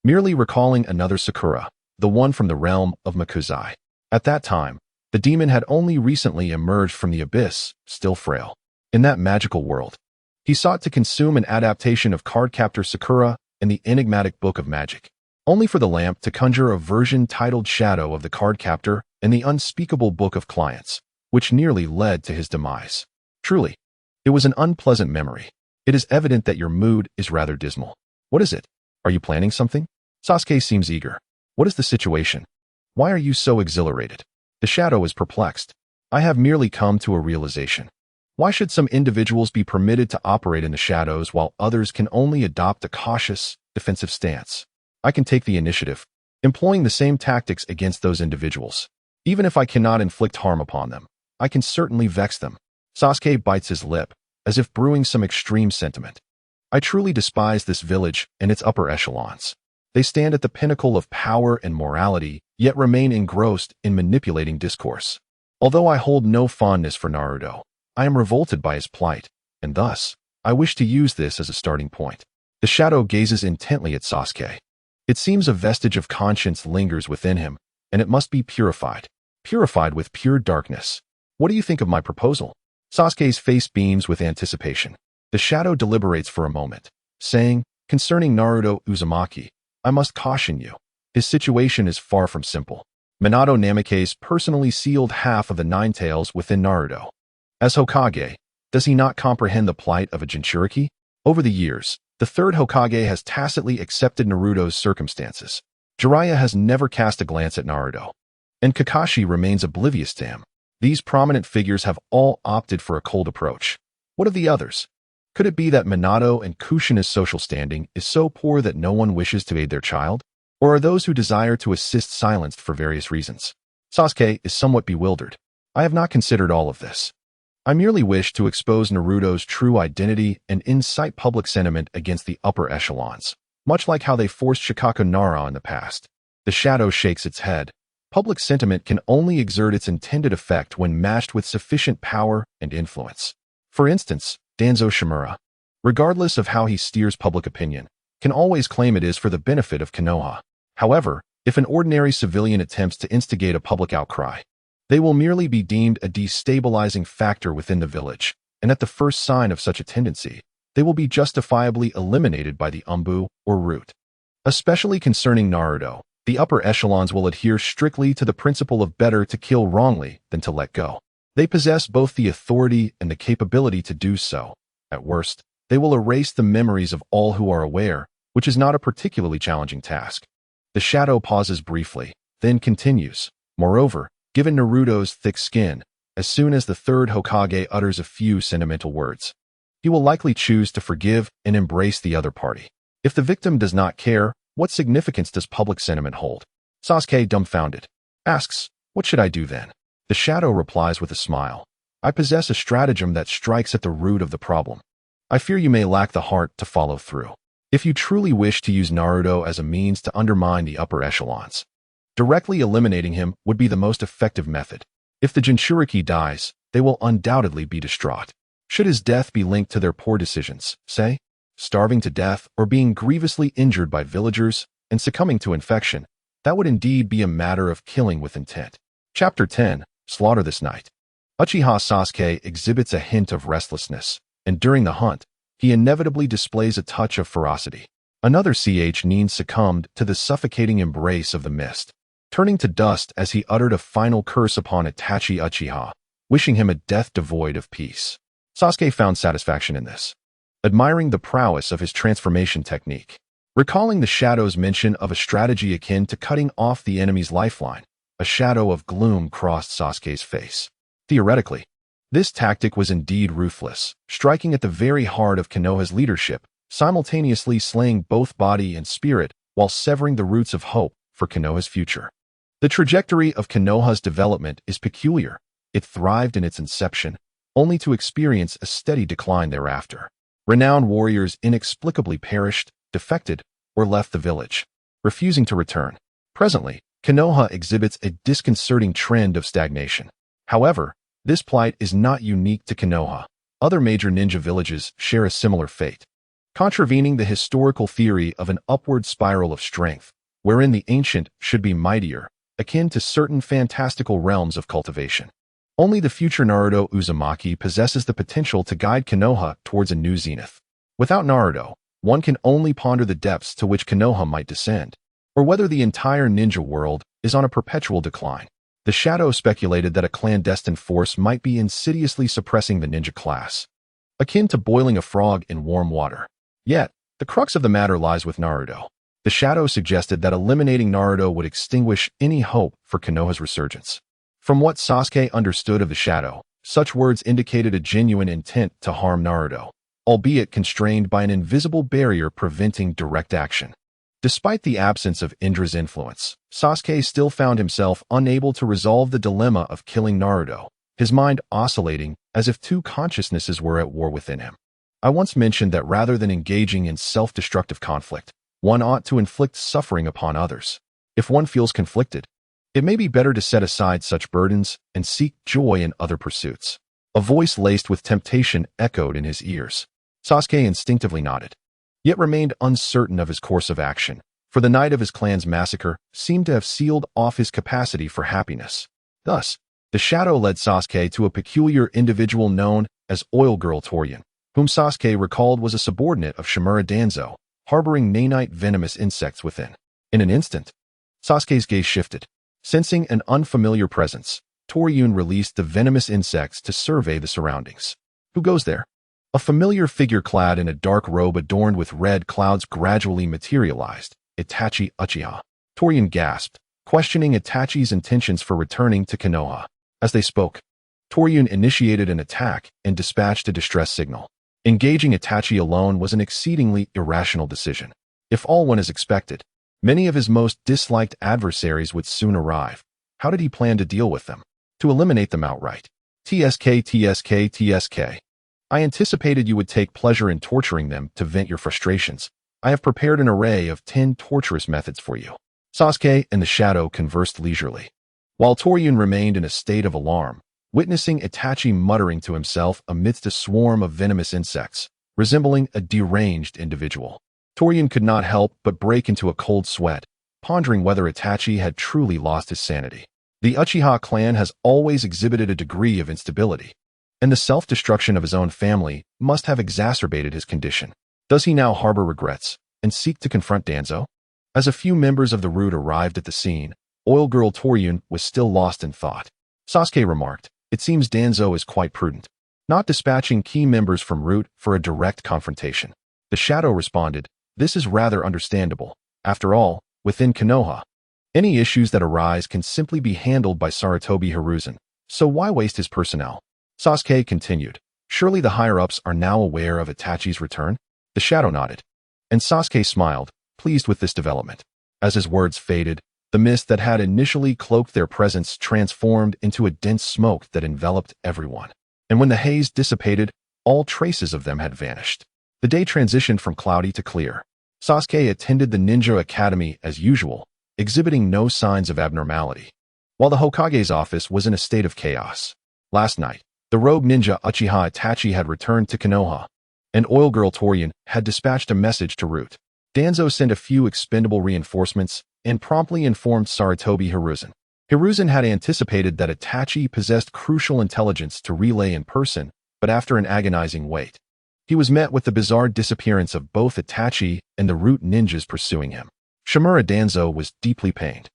merely recalling another Sakura, the one from the realm of Makuzai. At that time, the demon had only recently emerged from the abyss, still frail. In that magical world, he sought to consume an adaptation of Cardcaptor Sakura and the enigmatic Book of Magic, only for the lamp to conjure a version titled Shadow of the Cardcaptor and the unspeakable Book of Clients, which nearly led to his demise. Truly, it was an unpleasant memory. It is evident that your mood is rather dismal. What is it? Are you planning something? Sasuke seems eager. What is the situation? Why are you so exhilarated? The shadow is perplexed. I have merely come to a realization. Why should some individuals be permitted to operate in the shadows while others can only adopt a cautious, defensive stance? I can take the initiative, employing the same tactics against those individuals. Even if I cannot inflict harm upon them, I can certainly vex them. Sasuke bites his lip, as if brewing some extreme sentiment. I truly despise this village and its upper echelons. They stand at the pinnacle of power and morality, yet remain engrossed in manipulating discourse. Although I hold no fondness for Naruto, I am revolted by his plight, and thus, I wish to use this as a starting point. The shadow gazes intently at Sasuke. It seems a vestige of conscience lingers within him, and it must be purified with pure darkness. What do you think of my proposal? Sasuke's face beams with anticipation. The shadow deliberates for a moment, saying, concerning Naruto Uzumaki, I must caution you. His situation is far from simple. Minato Namikaze personally sealed half of the Nine Tails within Naruto. As Hokage, does he not comprehend the plight of a Jinchuriki? Over the years, the third Hokage has tacitly accepted Naruto's circumstances. Jiraiya has never cast a glance at Naruto, and Kakashi remains oblivious to him. These prominent figures have all opted for a cold approach. What of the others? Could it be that Minato and Kushina's social standing is so poor that no one wishes to aid their child? Or are those who desire to assist silenced for various reasons? Sasuke is somewhat bewildered. I have not considered all of this. I merely wish to expose Naruto's true identity and incite public sentiment against the upper echelons, much like how they forced Shikaku Nara in the past. The shadow shakes its head. Public sentiment can only exert its intended effect when matched with sufficient power and influence. For instance, Danzo Shimura, regardless of how he steers public opinion, can always claim it is for the benefit of Konoha. However, if an ordinary civilian attempts to instigate a public outcry, they will merely be deemed a destabilizing factor within the village, and at the first sign of such a tendency, they will be justifiably eliminated by the Umbu or Root. Especially concerning Naruto, the upper echelons will adhere strictly to the principle of better to kill wrongly than to let go. They possess both the authority and the capability to do so. At worst, they will erase the memories of all who are aware, which is not a particularly challenging task. The shadow pauses briefly, then continues. Moreover, given Naruto's thick skin, as soon as the third Hokage utters a few sentimental words, he will likely choose to forgive and embrace the other party. If the victim does not care, what significance does public sentiment hold? Sasuke, dumbfounded, asks, "What should I do then?" The shadow replies with a smile. "I possess a stratagem that strikes at the root of the problem. I fear you may lack the heart to follow through. If you truly wish to use Naruto as a means to undermine the upper echelons, directly eliminating him would be the most effective method. If the Jinchuriki dies, they will undoubtedly be distraught. Should his death be linked to their poor decisions, say, starving to death or being grievously injured by villagers and succumbing to infection, that would indeed be a matter of killing with intent." Chapter 10, Slaughter this Night. Uchiha Sasuke exhibits a hint of restlessness, and during the hunt, he inevitably displays a touch of ferocity. Another Nin succumbed to the suffocating embrace of the mist, turning to dust as he uttered a final curse upon Itachi Uchiha, wishing him a death devoid of peace. Sasuke found satisfaction in this, admiring the prowess of his transformation technique. Recalling the shadow's mention of a strategy akin to cutting off the enemy's lifeline, a shadow of gloom crossed Sasuke's face. Theoretically, this tactic was indeed ruthless, striking at the very heart of Konoha's leadership, simultaneously slaying both body and spirit while severing the roots of hope for Konoha's future. The trajectory of Konoha's development is peculiar. It thrived in its inception, only to experience a steady decline thereafter. Renowned warriors inexplicably perished, defected, or left the village, refusing to return. Presently, Konoha exhibits a disconcerting trend of stagnation. However, this plight is not unique to Konoha. Other major ninja villages share a similar fate, contravening the historical theory of an upward spiral of strength, wherein the ancient should be mightier, akin to certain fantastical realms of cultivation. Only the future Naruto Uzumaki possesses the potential to guide Konoha towards a new zenith. Without Naruto, one can only ponder the depths to which Konoha might descend, or whether the entire ninja world is on a perpetual decline. The shadow speculated that a clandestine force might be insidiously suppressing the ninja class, akin to boiling a frog in warm water. Yet, the crux of the matter lies with Naruto. The shadow suggested that eliminating Naruto would extinguish any hope for Konoha's resurgence. From what Sasuke understood of the shadow, such words indicated a genuine intent to harm Naruto, albeit constrained by an invisible barrier preventing direct action. Despite the absence of Indra's influence, Sasuke still found himself unable to resolve the dilemma of killing Naruto, his mind oscillating as if two consciousnesses were at war within him. I once mentioned that rather than engaging in self-destructive conflict, one ought to inflict suffering upon others. If one feels conflicted, it may be better to set aside such burdens and seek joy in other pursuits. A voice laced with temptation echoed in his ears. Sasuke instinctively nodded, yet remained uncertain of his course of action, for the night of his clan's massacre seemed to have sealed off his capacity for happiness. Thus, the shadow led Sasuke to a peculiar individual known as Oil Girl Torian, whom Sasuke recalled was a subordinate of Shimura Danzo, harboring nanite venomous insects within. In an instant, Sasuke's gaze shifted. Sensing an unfamiliar presence, Torian released the venomous insects to survey the surroundings. Who goes there? A familiar figure clad in a dark robe adorned with red clouds gradually materialized. Itachi Uchiha. Torian gasped, questioning Itachi's intentions for returning to Konoha. As they spoke, Torian initiated an attack and dispatched a distress signal. Engaging Itachi alone was an exceedingly irrational decision. If all went as expected, many of his most disliked adversaries would soon arrive. How did he plan to deal with them? To eliminate them outright. TSK. I anticipated you would take pleasure in torturing them to vent your frustrations. I have prepared an array of 10 torturous methods for you. Sasuke and the shadow conversed leisurely, while Torian remained in a state of alarm, witnessing Itachi muttering to himself amidst a swarm of venomous insects, resembling a deranged individual. Torian could not help but break into a cold sweat, pondering whether Itachi had truly lost his sanity. The Uchiha clan has always exhibited a degree of instability, and the self-destruction of his own family must have exacerbated his condition. Does he now harbor regrets and seek to confront Danzo? As a few members of the Root arrived at the scene, Oil Girl Torian was still lost in thought. Sasuke remarked, it seems Danzo is quite prudent, not dispatching key members from Root for a direct confrontation. The Shadow responded, "This is rather understandable. After all, within Konoha, any issues that arise can simply be handled by Sarutobi Hiruzen, so why waste his personnel?" Sasuke continued, "Surely the higher-ups are now aware of Itachi's return?" The Shadow nodded, and Sasuke smiled, pleased with this development. As his words faded, the mist that had initially cloaked their presence transformed into a dense smoke that enveloped everyone. And when the haze dissipated, all traces of them had vanished. The day transitioned from cloudy to clear. Sasuke attended the Ninja Academy as usual, exhibiting no signs of abnormality, while the Hokage's office was in a state of chaos. Last night, the rogue ninja Uchiha Itachi had returned to Konoha, and Oil Girl Torian had dispatched a message to Root. Danzo sent a few expendable reinforcements and promptly informed Sarutobi Hiruzen. Hiruzen had anticipated that Itachi possessed crucial intelligence to relay in person, but after an agonizing wait, he was met with the bizarre disappearance of both Itachi and the Root ninjas pursuing him. Shimura Danzo was deeply pained.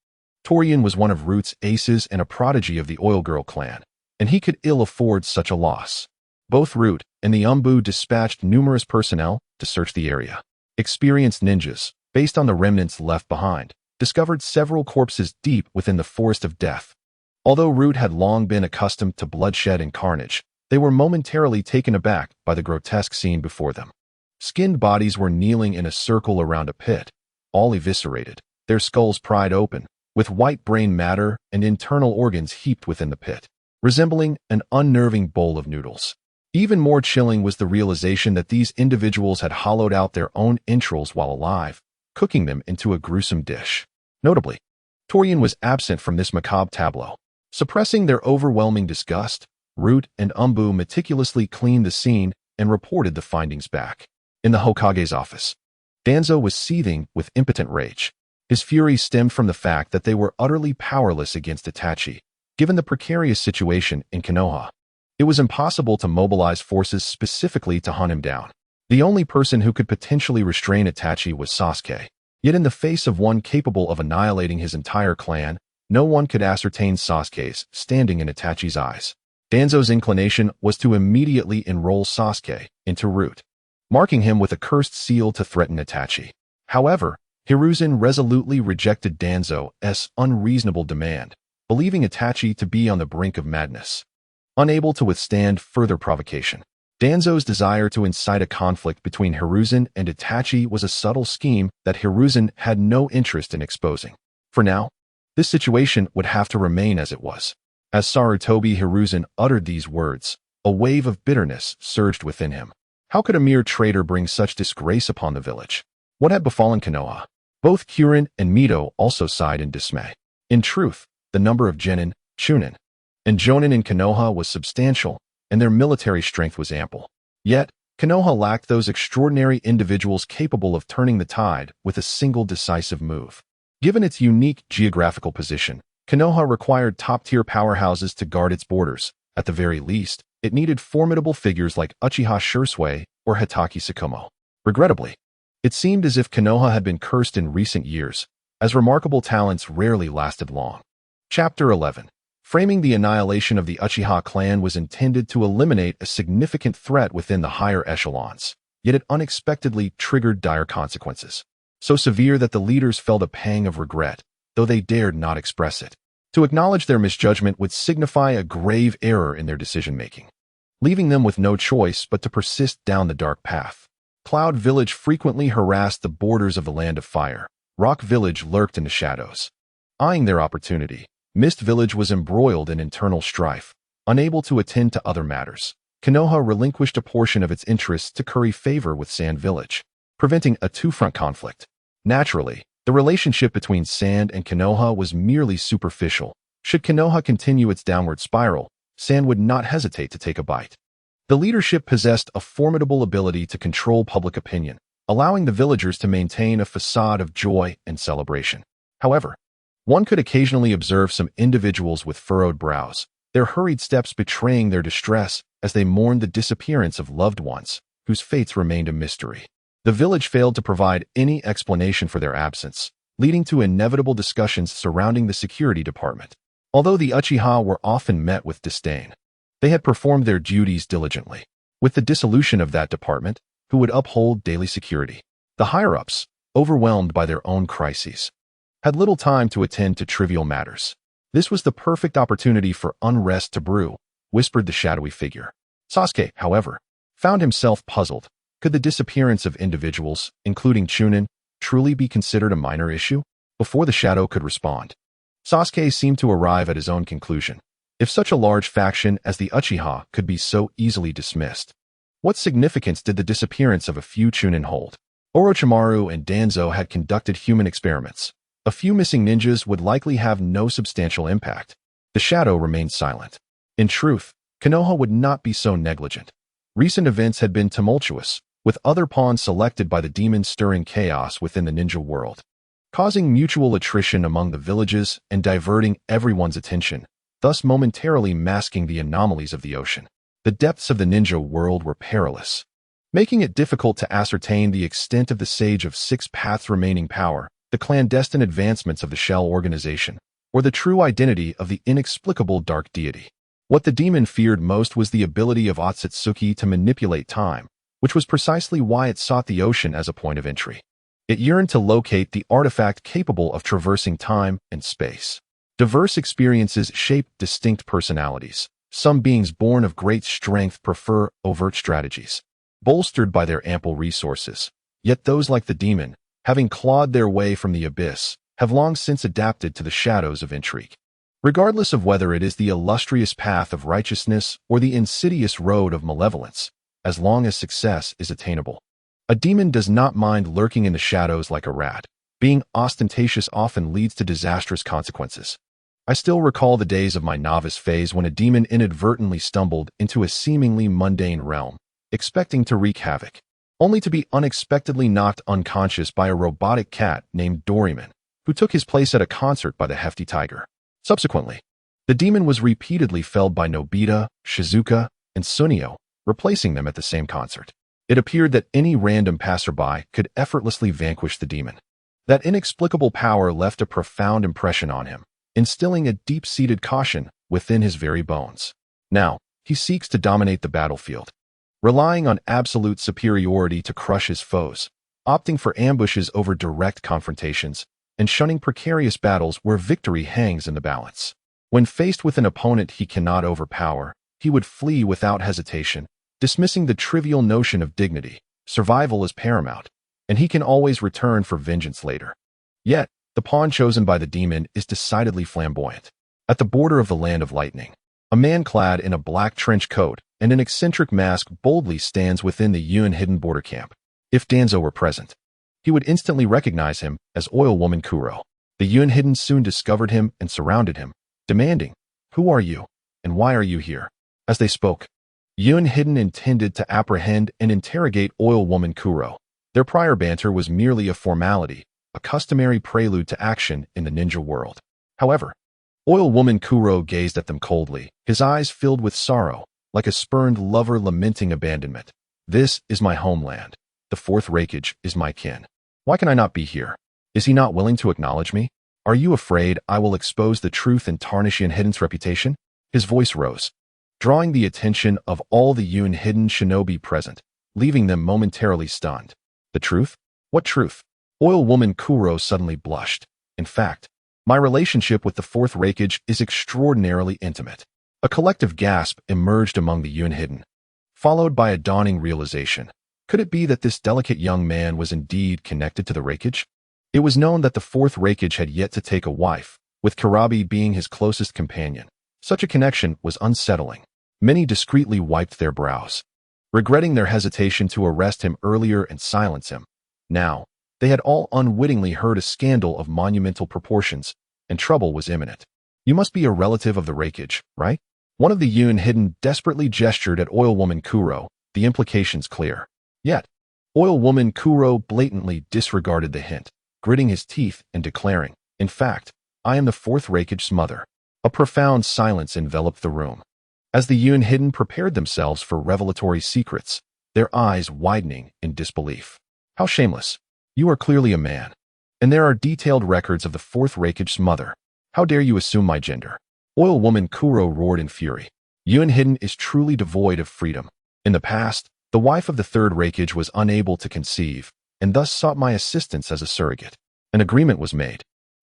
Torian was one of Root's aces and a prodigy of the Oil Girl clan, and he could ill afford such a loss. Both Root and the Umbu dispatched numerous personnel to search the area. Experienced ninjas, based on the remnants left behind, discovered several corpses deep within the forest of death. Although Root had long been accustomed to bloodshed and carnage, they were momentarily taken aback by the grotesque scene before them. Skinned bodies were kneeling in a circle around a pit, all eviscerated, their skulls pried open, with white brain matter and internal organs heaped within the pit, resembling an unnerving bowl of noodles. Even more chilling was the realization that these individuals had hollowed out their own entrails while alive, cooking them into a gruesome dish. Notably, Torian was absent from this macabre tableau. Suppressing their overwhelming disgust, Root and Umbu meticulously cleaned the scene and reported the findings back. In the Hokage's office, Danzo was seething with impotent rage. His fury stemmed from the fact that they were utterly powerless against Itachi, given the precarious situation in Konoha. It was impossible to mobilize forces specifically to hunt him down. The only person who could potentially restrain Itachi was Sasuke. Yet in the face of one capable of annihilating his entire clan, no one could ascertain Sasuke's standing in Itachi's eyes. Danzo's inclination was to immediately enroll Sasuke into Root, marking him with a cursed seal to threaten Itachi. However, Hiruzen resolutely rejected Danzo's unreasonable demand, believing Itachi to be on the brink of madness. Unable to withstand further provocation, Danzo's desire to incite a conflict between Hiruzen and Itachi was a subtle scheme that Hiruzen had no interest in exposing. For now, this situation would have to remain as it was. As Sarutobi Hiruzen uttered these words, a wave of bitterness surged within him. How could a mere traitor bring such disgrace upon the village? What had befallen Konoha? Both Kirin and Mito also sighed in dismay. In truth, the number of Genin, Chunin, and Jonin in Konoha was substantial, and their military strength was ample. Yet, Konoha lacked those extraordinary individuals capable of turning the tide with a single decisive move. Given its unique geographical position, Konoha required top-tier powerhouses to guard its borders. At the very least, it needed formidable figures like Uchiha Shursui or Hitaki Tsukumo. Regrettably, it seemed as if Konoha had been cursed in recent years, as remarkable talents rarely lasted long. Chapter 11. Framing the annihilation of the Uchiha clan was intended to eliminate a significant threat within the higher echelons, yet it unexpectedly triggered dire consequences, so severe that the leaders felt a pang of regret, though they dared not express it. To acknowledge their misjudgment would signify a grave error in their decision-making, leaving them with no choice but to persist down the dark path. Cloud Village frequently harassed the borders of the Land of Fire. Rock Village lurked in the shadows. Eyeing their opportunity, Mist Village was embroiled in internal strife, unable to attend to other matters. Konoha relinquished a portion of its interests to curry favor with Sand Village, preventing a two-front conflict. Naturally, the relationship between Sand and Konoha was merely superficial. Should Konoha continue its downward spiral, Sand would not hesitate to take a bite. The leadership possessed a formidable ability to control public opinion, allowing the villagers to maintain a facade of joy and celebration. However, one could occasionally observe some individuals with furrowed brows, their hurried steps betraying their distress as they mourned the disappearance of loved ones, whose fates remained a mystery. The village failed to provide any explanation for their absence, leading to inevitable discussions surrounding the security department. Although the Uchiha were often met with disdain, They had performed their duties diligently. With the dissolution of that department, who would uphold daily security? The higher-ups, overwhelmed by their own crises, had little time to attend to trivial matters. This was the perfect opportunity for unrest to brew, whispered the shadowy figure. Sasuke, however, found himself puzzled. Could the disappearance of individuals, including Chunin, truly be considered a minor issue? Before the shadow could respond, Sasuke seemed to arrive at his own conclusion. If such a large faction as the Uchiha could be so easily dismissed, what significance did the disappearance of a few Chunin hold? Orochimaru and Danzo had conducted human experiments. A few missing ninjas would likely have no substantial impact. The shadow remained silent. In truth, Konoha would not be so negligent. Recent events had been tumultuous, with other pawns selected by the demons stirring chaos within the ninja world, causing mutual attrition among the villages and diverting everyone's attention, thus momentarily masking the anomalies of the ocean. The depths of the ninja world were perilous, making it difficult to ascertain the extent of the Sage of Six Paths' remaining power, the clandestine advancements of the Shell organization, or the true identity of the inexplicable dark deity. What the demon feared most was the ability of Otsutsuki to manipulate time, which was precisely why it sought the ocean as a point of entry. It yearned to locate the artifact capable of traversing time and space. Diverse experiences shape distinct personalities. Some beings born of great strength prefer overt strategies, bolstered by their ample resources. Yet those like the demon, having clawed their way from the abyss, have long since adapted to the shadows of intrigue. Regardless of whether it is the illustrious path of righteousness or the insidious road of malevolence, as long as success is attainable. A demon does not mind lurking in the shadows like a rat. Being ostentatious often leads to disastrous consequences. I still recall the days of my novice phase when a demon inadvertently stumbled into a seemingly mundane realm, expecting to wreak havoc, only to be unexpectedly knocked unconscious by a robotic cat named Doraemon, who took his place at a concert by the hefty tiger. Subsequently, the demon was repeatedly felled by Nobita, Shizuka, and Sunio, replacing them at the same concert. It appeared that any random passerby could effortlessly vanquish the demon. That inexplicable power left a profound impression on him, instilling a deep-seated caution within his very bones. Now, he seeks to dominate the battlefield, relying on absolute superiority to crush his foes, opting for ambushes over direct confrontations, and shunning precarious battles where victory hangs in the balance. When faced with an opponent he cannot overpower, he would flee without hesitation, dismissing the trivial notion of dignity. Survival is paramount, and he can always return for vengeance later. Yet, the pawn chosen by the demon is decidedly flamboyant. At the border of the Land of Lightning, a man clad in a black trench coat and an eccentric mask boldly stands within the Hidden border camp. If Danzo were present, he would instantly recognize him as Oil Woman Kuro. The Hidden soon discovered him and surrounded him, demanding, "Who are you, and why are you here?" As they spoke, Hidden intended to apprehend and interrogate Oil Woman Kuro. Their prior banter was merely a formality, a customary prelude to action in the ninja world. However, Oil Woman Kuro gazed at them coldly, his eyes filled with sorrow, like a spurned lover lamenting abandonment. "This is my homeland. The fourth Raikage is my kin. Why can I not be here? Is he not willing to acknowledge me? Are you afraid I will expose the truth and tarnish Hidden's reputation?" His voice rose, drawing the attention of all the Hidden shinobi present, leaving them momentarily stunned. The truth? What truth? Oil Woman Kuro suddenly blushed. "In fact, my relationship with the fourth Raikage is extraordinarily intimate." A collective gasp emerged among the Hidden, followed by a dawning realization. Could it be that this delicate young man was indeed connected to the Raikage? It was known that the fourth Raikage had yet to take a wife, with Kurabi being his closest companion. Such a connection was unsettling. Many discreetly wiped their brows, regretting their hesitation to arrest him earlier and silence him. Now, they had all unwittingly heard a scandal of monumental proportions, and trouble was imminent. "You must be a relative of the Raikage, right?" One of the Hidden desperately gestured at Oil Woman Kuro, the implications clear. Yet, Oil Woman Kuro blatantly disregarded the hint, gritting his teeth and declaring, "In fact, I am the fourth Raikage's mother." A profound silence enveloped the room, as the Hidden prepared themselves for revelatory secrets, their eyes widening in disbelief. "How shameless. You are clearly a man, and there are detailed records of the fourth Raikage's mother. How dare you assume my gender?" Oil Woman Kuro roared in fury. Yuan Hidden is truly devoid of freedom. In the past, the wife of the third Raikage was unable to conceive, and thus sought my assistance as a surrogate. An agreement was made,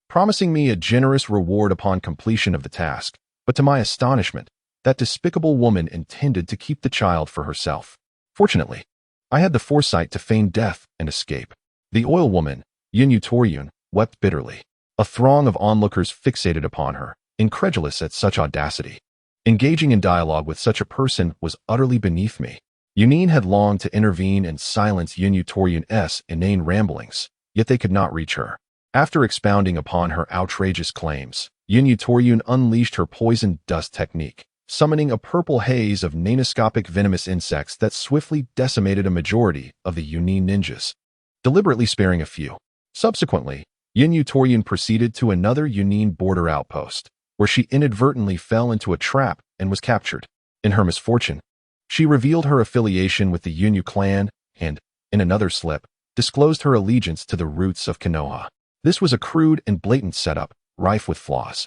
promising me a generous reward upon completion of the task, but to my astonishment, that despicable woman intended to keep the child for herself. Fortunately, I had the foresight to feign death and escape. The oil woman, Yin Toryun, wept bitterly. A throng of onlookers fixated upon her, incredulous at such audacity. Engaging in dialogue with such a person was utterly beneath me. Yunin had longed to intervene and silence Yin Toryun's inane ramblings, yet they could not reach her. After expounding upon her outrageous claims, Yin Toryun unleashed her poison dust technique, summoning a purple haze of nanoscopic venomous insects that swiftly decimated a majority of the Yunin ninjas, deliberately sparing a few. Subsequently, Yin Toryun proceeded to another Yunin border outpost, where she inadvertently fell into a trap and was captured. In her misfortune, she revealed her affiliation with the Yunyu clan and, in another slip, disclosed her allegiance to the roots of Konoha. This was a crude and blatant setup, rife with flaws.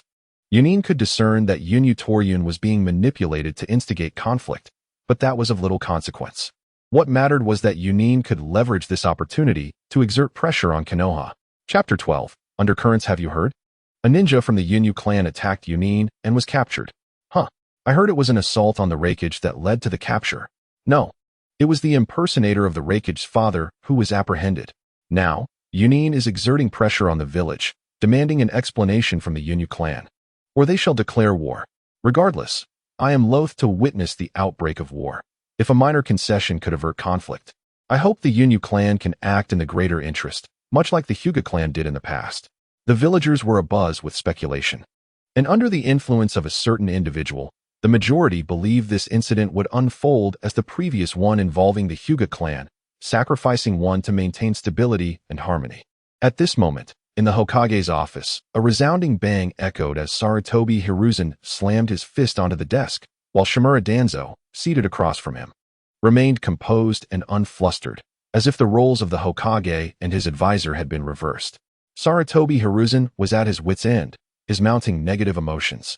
Yunin could discern that Yin Toryun was being manipulated to instigate conflict, but that was of little consequence. What mattered was that Yunin could leverage this opportunity to exert pressure on Konoha. Chapter 12. Undercurrents. Have you heard? A ninja from the Yunyu clan attacked Yunin and was captured. Huh. I heard it was an assault on the Raikage that led to the capture. No. It was the impersonator of the Raikage's father who was apprehended. Now, Yunin is exerting pressure on the village, demanding an explanation from the Yunyu clan, or they shall declare war. Regardless, I am loath to witness the outbreak of war. If a minor concession could avert conflict, I hope the Yunyu clan can act in the greater interest, much like the Hyuga clan did in the past. The villagers were abuzz with speculation, and under the influence of a certain individual, the majority believed this incident would unfold as the previous one involving the Hyuga clan, sacrificing one to maintain stability and harmony. At this moment, in the Hokage's office, a resounding bang echoed as Sarutobi Hiruzen slammed his fist onto the desk, while Shimura Danzo, seated across from him, remained composed and unflustered, as if the roles of the Hokage and his advisor had been reversed. Sarutobi Hiruzen was at his wit's end, his mounting negative emotions,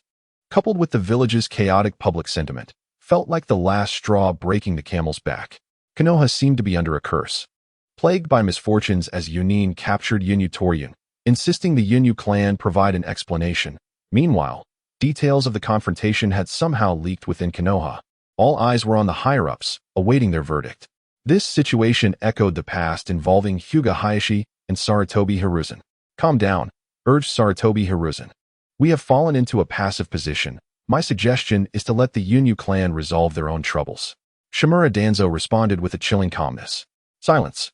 coupled with the village's chaotic public sentiment, felt like the last straw breaking the camel's back. Konoha seemed to be under a curse, plagued by misfortunes as Yunin captured Yin Toryun, insisting the Yunyu clan provide an explanation. Meanwhile, details of the confrontation had somehow leaked within Konoha. All eyes were on the higher-ups, awaiting their verdict. This situation echoed the past involving Hyuga Hayashi and Sarutobi Hiruzen. Calm down, urged Sarutobi Hiruzen. We have fallen into a passive position. My suggestion is to let the Yunyu clan resolve their own troubles. Shimura Danzo responded with a chilling calmness. Silence.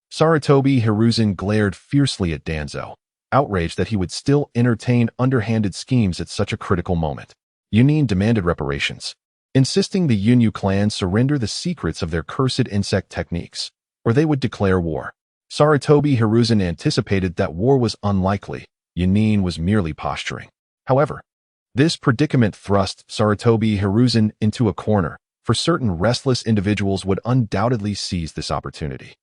Sarutobi Hiruzen glared fiercely at Danzo, outraged that he would still entertain underhanded schemes at such a critical moment. Yunin demanded reparations, insisting the Yunyu clan surrender the secrets of their cursed insect techniques, or they would declare war. Sarutobi Hiruzen anticipated that war was unlikely. Yunin was merely posturing. However, this predicament thrust Sarutobi Hiruzen into a corner, for certain restless individuals would undoubtedly seize this opportunity,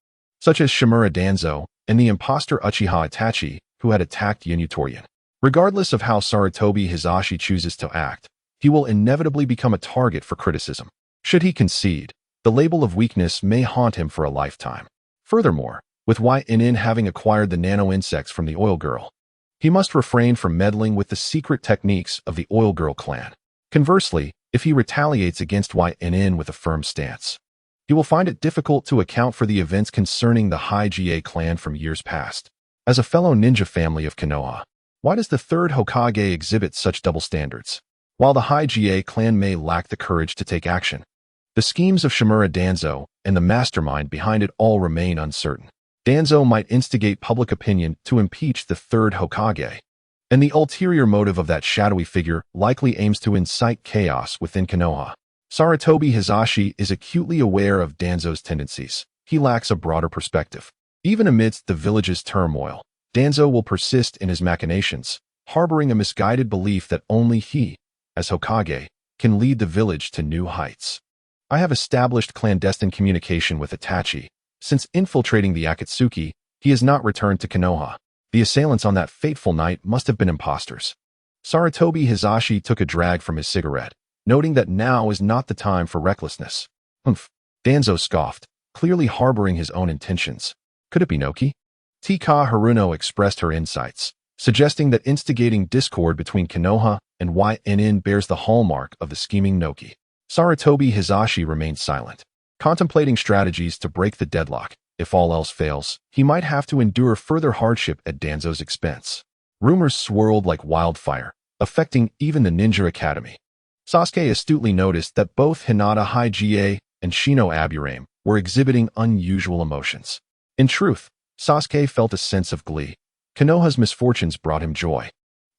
such as Shimura Danzo and the imposter Uchiha Itachi who had attacked Yin Toryun. Regardless of how Sarutobi Hizashi chooses to act, he will inevitably become a target for criticism. Should he concede, the label of weakness may haunt him for a lifetime. Furthermore, with YNN having acquired the nano-insects from the Oil Girl, he must refrain from meddling with the secret techniques of the Oil Girl clan. Conversely, if he retaliates against YNN with a firm stance, he will find it difficult to account for the events concerning the Hokage clan from years past. As a fellow ninja family of Konoha, why does the third Hokage exhibit such double standards? While the Hokage clan may lack the courage to take action, the schemes of Shimura Danzo and the mastermind behind it all remain uncertain. Danzo might instigate public opinion to impeach the third Hokage, and the ulterior motive of that shadowy figure likely aims to incite chaos within Konoha. Sarutobi Hizashi is acutely aware of Danzo's tendencies. He lacks a broader perspective. Even amidst the village's turmoil, Danzo will persist in his machinations, harboring a misguided belief that only he, as Hokage, can lead the village to new heights. I have established clandestine communication with Itachi. Since infiltrating the Akatsuki, he has not returned to Konoha. The assailants on that fateful night must have been imposters. Sarutobi Hizashi took a drag from his cigarette, noting that now is not the time for recklessness. Humph. Danzo scoffed, clearly harboring his own intentions. Could it be Noki? Tika Haruno expressed her insights, suggesting that instigating discord between Konoha and YNN bears the hallmark of the scheming Noki. Sarutobi Hisashi remained silent, contemplating strategies to break the deadlock. If all else fails, he might have to endure further hardship at Danzo's expense. Rumors swirled like wildfire, affecting even the Ninja Academy. Sasuke astutely noticed that both Hinata Hige and Shino Aburame were exhibiting unusual emotions. In truth, Sasuke felt a sense of glee. Konoha's misfortunes brought him joy.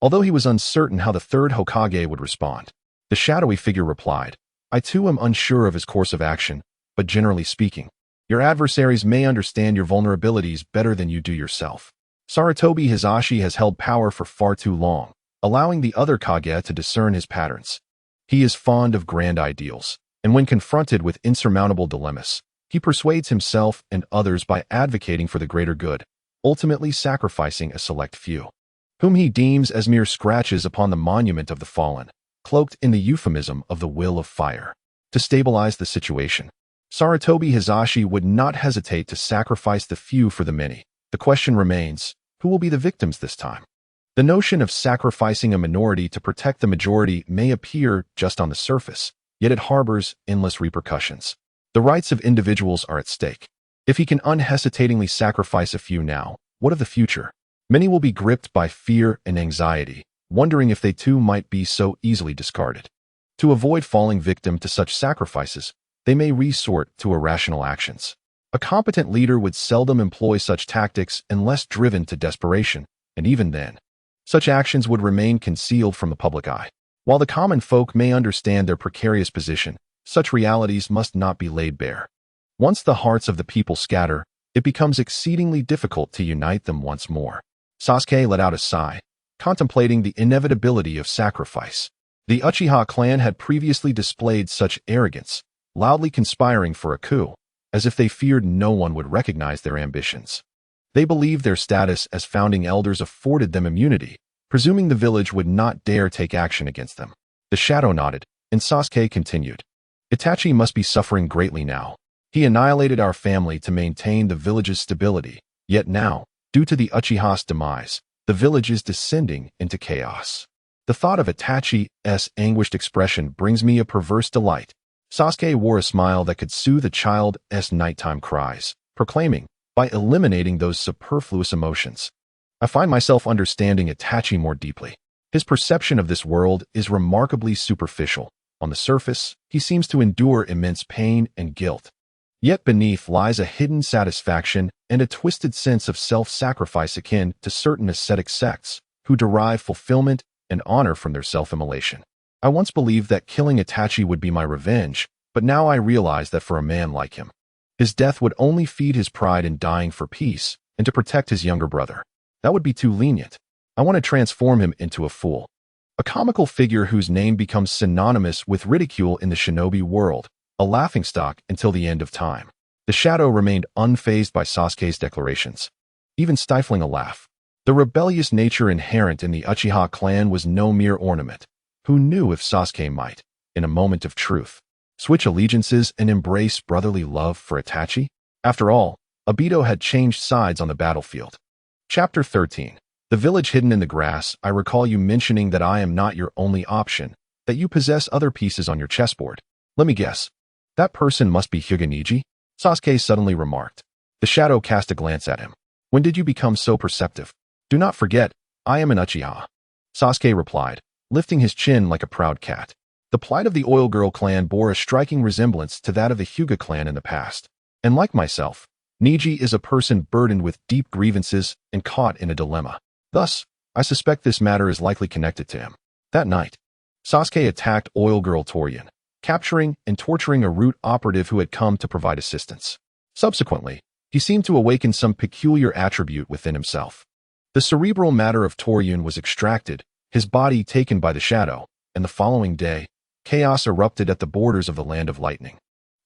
Although he was uncertain how the third Hokage would respond, the shadowy figure replied, I too am unsure of his course of action, but generally speaking, your adversaries may understand your vulnerabilities better than you do yourself. Sarutobi Hisashi has held power for far too long, allowing the other Kage to discern his patterns. He is fond of grand ideals, and when confronted with insurmountable dilemmas, he persuades himself and others by advocating for the greater good, ultimately sacrificing a select few, whom he deems as mere scratches upon the monument of the fallen, cloaked in the euphemism of the will of fire. To stabilize the situation, Sarutobi Hisashi would not hesitate to sacrifice the few for the many. The question remains, who will be the victims this time? The notion of sacrificing a minority to protect the majority may appear just on the surface, yet it harbors endless repercussions. The rights of individuals are at stake. If he can unhesitatingly sacrifice a few now, what of the future? Many will be gripped by fear and anxiety, wondering if they too might be so easily discarded. To avoid falling victim to such sacrifices, they may resort to irrational actions. A competent leader would seldom employ such tactics unless driven to desperation, and even then, such actions would remain concealed from the public eye. While the common folk may understand their precarious position, such realities must not be laid bare. Once the hearts of the people scatter, it becomes exceedingly difficult to unite them once more. Sasuke let out a sigh, contemplating the inevitability of sacrifice. The Uchiha clan had previously displayed such arrogance, loudly conspiring for a coup, as if they feared no one would recognize their ambitions. They believed their status as founding elders afforded them immunity, presuming the village would not dare take action against them. The shadow nodded, and Sasuke continued. Itachi must be suffering greatly now. He annihilated our family to maintain the village's stability, yet now, due to the Uchiha's demise, the village is descending into chaos. The thought of Itachi's anguished expression brings me a perverse delight. Sasuke wore a smile that could soothe a child's nighttime cries, proclaiming, by eliminating those superfluous emotions, I find myself understanding Itachi more deeply. His perception of this world is remarkably superficial. On the surface, he seems to endure immense pain and guilt. Yet beneath lies a hidden satisfaction and a twisted sense of self-sacrifice akin to certain ascetic sects who derive fulfillment and honor from their self-immolation. I once believed that killing Itachi would be my revenge, but now I realize that for a man like him, his death would only feed his pride in dying for peace and to protect his younger brother. That would be too lenient. I want to transform him into a fool. A comical figure whose name becomes synonymous with ridicule in the shinobi world, a laughingstock until the end of time. The shadow remained unfazed by Sasuke's declarations, even stifling a laugh. The rebellious nature inherent in the Uchiha clan was no mere ornament. Who knew if Sasuke might, in a moment of truth, switch allegiances and embrace brotherly love for Itachi? After all, Obito had changed sides on the battlefield. Chapter 13. The village hidden in the grass. I recall you mentioning that I am not your only option, that you possess other pieces on your chessboard. Let me guess. That person must be Hyuga Neji? Sasuke suddenly remarked. The shadow cast a glance at him. When did you become so perceptive? Do not forget, I am an Uchiha. Sasuke replied, lifting his chin like a proud cat. The plight of the Oil Girl clan bore a striking resemblance to that of the Hyuga clan in the past. And like myself, Neji is a person burdened with deep grievances and caught in a dilemma. Thus, I suspect this matter is likely connected to him. That night, Sasuke attacked Oil Girl Torian, capturing and torturing a Root operative who had come to provide assistance. Subsequently, he seemed to awaken some peculiar attribute within himself. The cerebral matter of Torian was extracted, his body taken by the shadow, and the following day, chaos erupted at the borders of the Land of Lightning,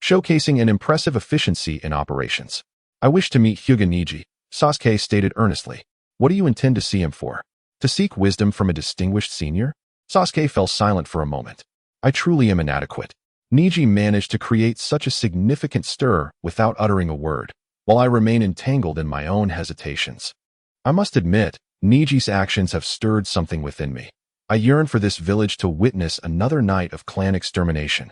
showcasing an impressive efficiency in operations. I wish to meet Hyuga Neji, Sasuke stated earnestly. What do you intend to see him for? To seek wisdom from a distinguished senior? Sasuke fell silent for a moment. I truly am inadequate. Neji managed to create such a significant stir without uttering a word, while I remain entangled in my own hesitations. I must admit, Neji's actions have stirred something within me. I yearn for this village to witness another night of clan extermination.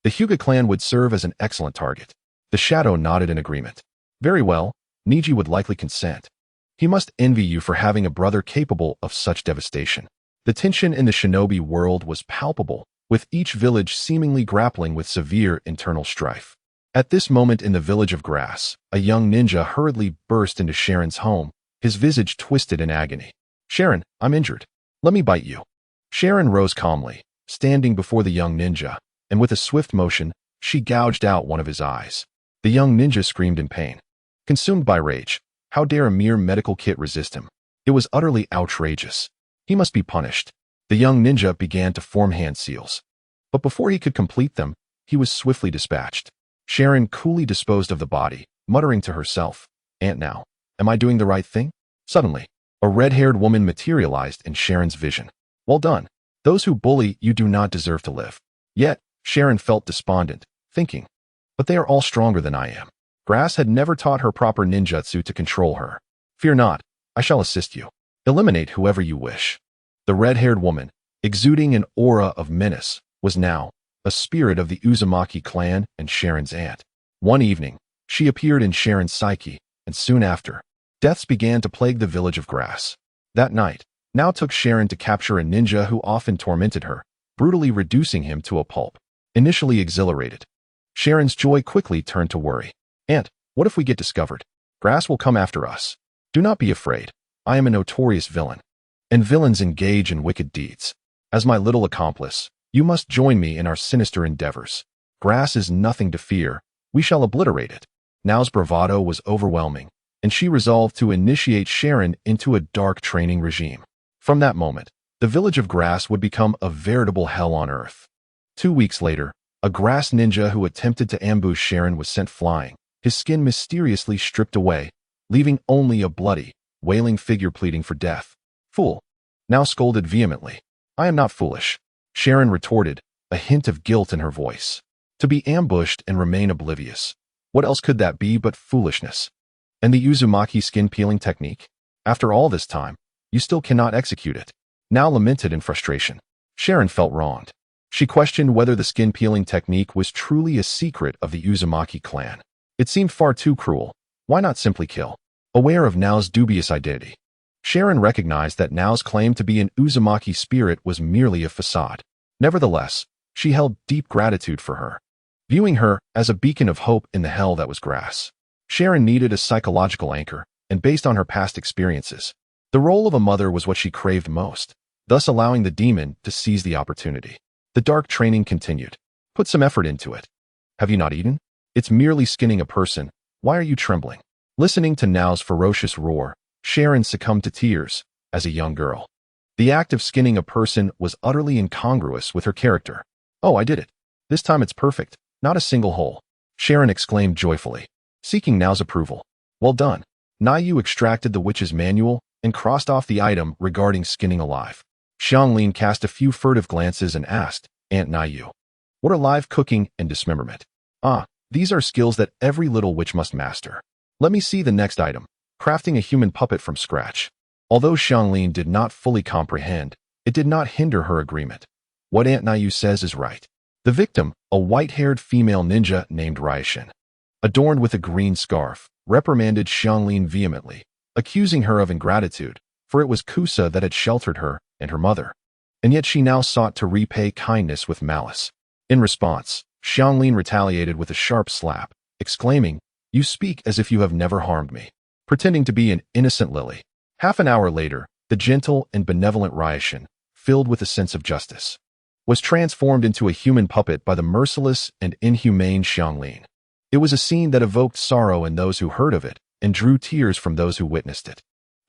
The Hyuga clan would serve as an excellent target. The shadow nodded in agreement. Very well, Neji would likely consent. He must envy you for having a brother capable of such devastation. The tension in the shinobi world was palpable, with each village seemingly grappling with severe internal strife. At this moment in the village of grass, a young ninja hurriedly burst into Sharon's home, his visage twisted in agony. Sharon, I'm injured. Let me bite you. Sharon rose calmly, standing before the young ninja, and with a swift motion, she gouged out one of his eyes. The young ninja screamed in pain. Consumed by rage, how dare a mere medical kit resist him? It was utterly outrageous. He must be punished. The young ninja began to form hand seals. But before he could complete them, he was swiftly dispatched. Sharon coolly disposed of the body, muttering to herself, "Aunt now, am I doing the right thing?" Suddenly, a red-haired woman materialized in Sharon's vision. Well done. Those who bully you do not deserve to live. Yet, Sharon felt despondent, thinking, but they are all stronger than I am. Grass had never taught her proper ninjutsu to control her. Fear not, I shall assist you. Eliminate whoever you wish. The red-haired woman, exuding an aura of menace, was now a spirit of the Uzumaki clan and Sharon's aunt. One evening, she appeared in Sharon's psyche, and soon after, deaths began to plague the village of grass. That night, now took Sharon to capture a ninja who often tormented her, brutally reducing him to a pulp. Initially exhilarated, Sharon's joy quickly turned to worry. Aunt, what if we get discovered? Grass will come after us. Do not be afraid. I am a notorious villain, and villains engage in wicked deeds. As my little accomplice, you must join me in our sinister endeavors. Grass is nothing to fear. We shall obliterate it. Nao's bravado was overwhelming, and she resolved to initiate Sharon into a dark training regime. From that moment, the village of grass would become a veritable hell on earth. 2 weeks later, a grass ninja who attempted to ambush Sharon was sent flying, his skin mysteriously stripped away, leaving only a bloody, wailing figure pleading for death. Fool! Now scolded vehemently. I am not foolish. Sharon retorted, a hint of guilt in her voice. To be ambushed and remain oblivious. What else could that be but foolishness? And the Uzumaki skin-peeling technique? After all this time, you still cannot execute it. Now lamented in frustration. Sharon felt wronged. She questioned whether the skin-peeling technique was truly a secret of the Uzumaki clan. It seemed far too cruel. Why not simply kill? Aware of Nao's dubious identity, Sharon recognized that Nao's claim to be an Uzumaki spirit was merely a facade. Nevertheless, she held deep gratitude for her, viewing her as a beacon of hope in the hell that was grass. Sharon needed a psychological anchor, and based on her past experiences, the role of a mother was what she craved most, thus allowing the demon to seize the opportunity. The dark training continued. Put some effort into it. Have you not eaten? It's merely skinning a person. Why are you trembling? Listening to Nao's ferocious roar, Sharon succumbed to tears as a young girl. The act of skinning a person was utterly incongruous with her character. Oh, I did it. This time it's perfect, not a single hole. Sharon exclaimed joyfully, seeking Nao's approval. Well done. Nayu extracted the witch's manual and crossed off the item regarding skinning alive. Xianglin cast a few furtive glances and asked, Aunt Nayu, what are live cooking and dismemberment? Ah, these are skills that every little witch must master. Let me see the next item. Crafting a human puppet from scratch. Although Xianglin did not fully comprehend, it did not hinder her agreement. What Aunt Nayu says is right. The victim, a white-haired female ninja named Ryushin, adorned with a green scarf, reprimanded Xianglin vehemently, accusing her of ingratitude, for it was Kusa that had sheltered her and her mother. And yet she now sought to repay kindness with malice. In response, Xianglin retaliated with a sharp slap, exclaiming, You speak as if you have never harmed me. Pretending to be an innocent lily. Half an hour later, the gentle and benevolent Ryushin, filled with a sense of justice, was transformed into a human puppet by the merciless and inhumane Xianglin. It was a scene that evoked sorrow in those who heard of it and drew tears from those who witnessed it.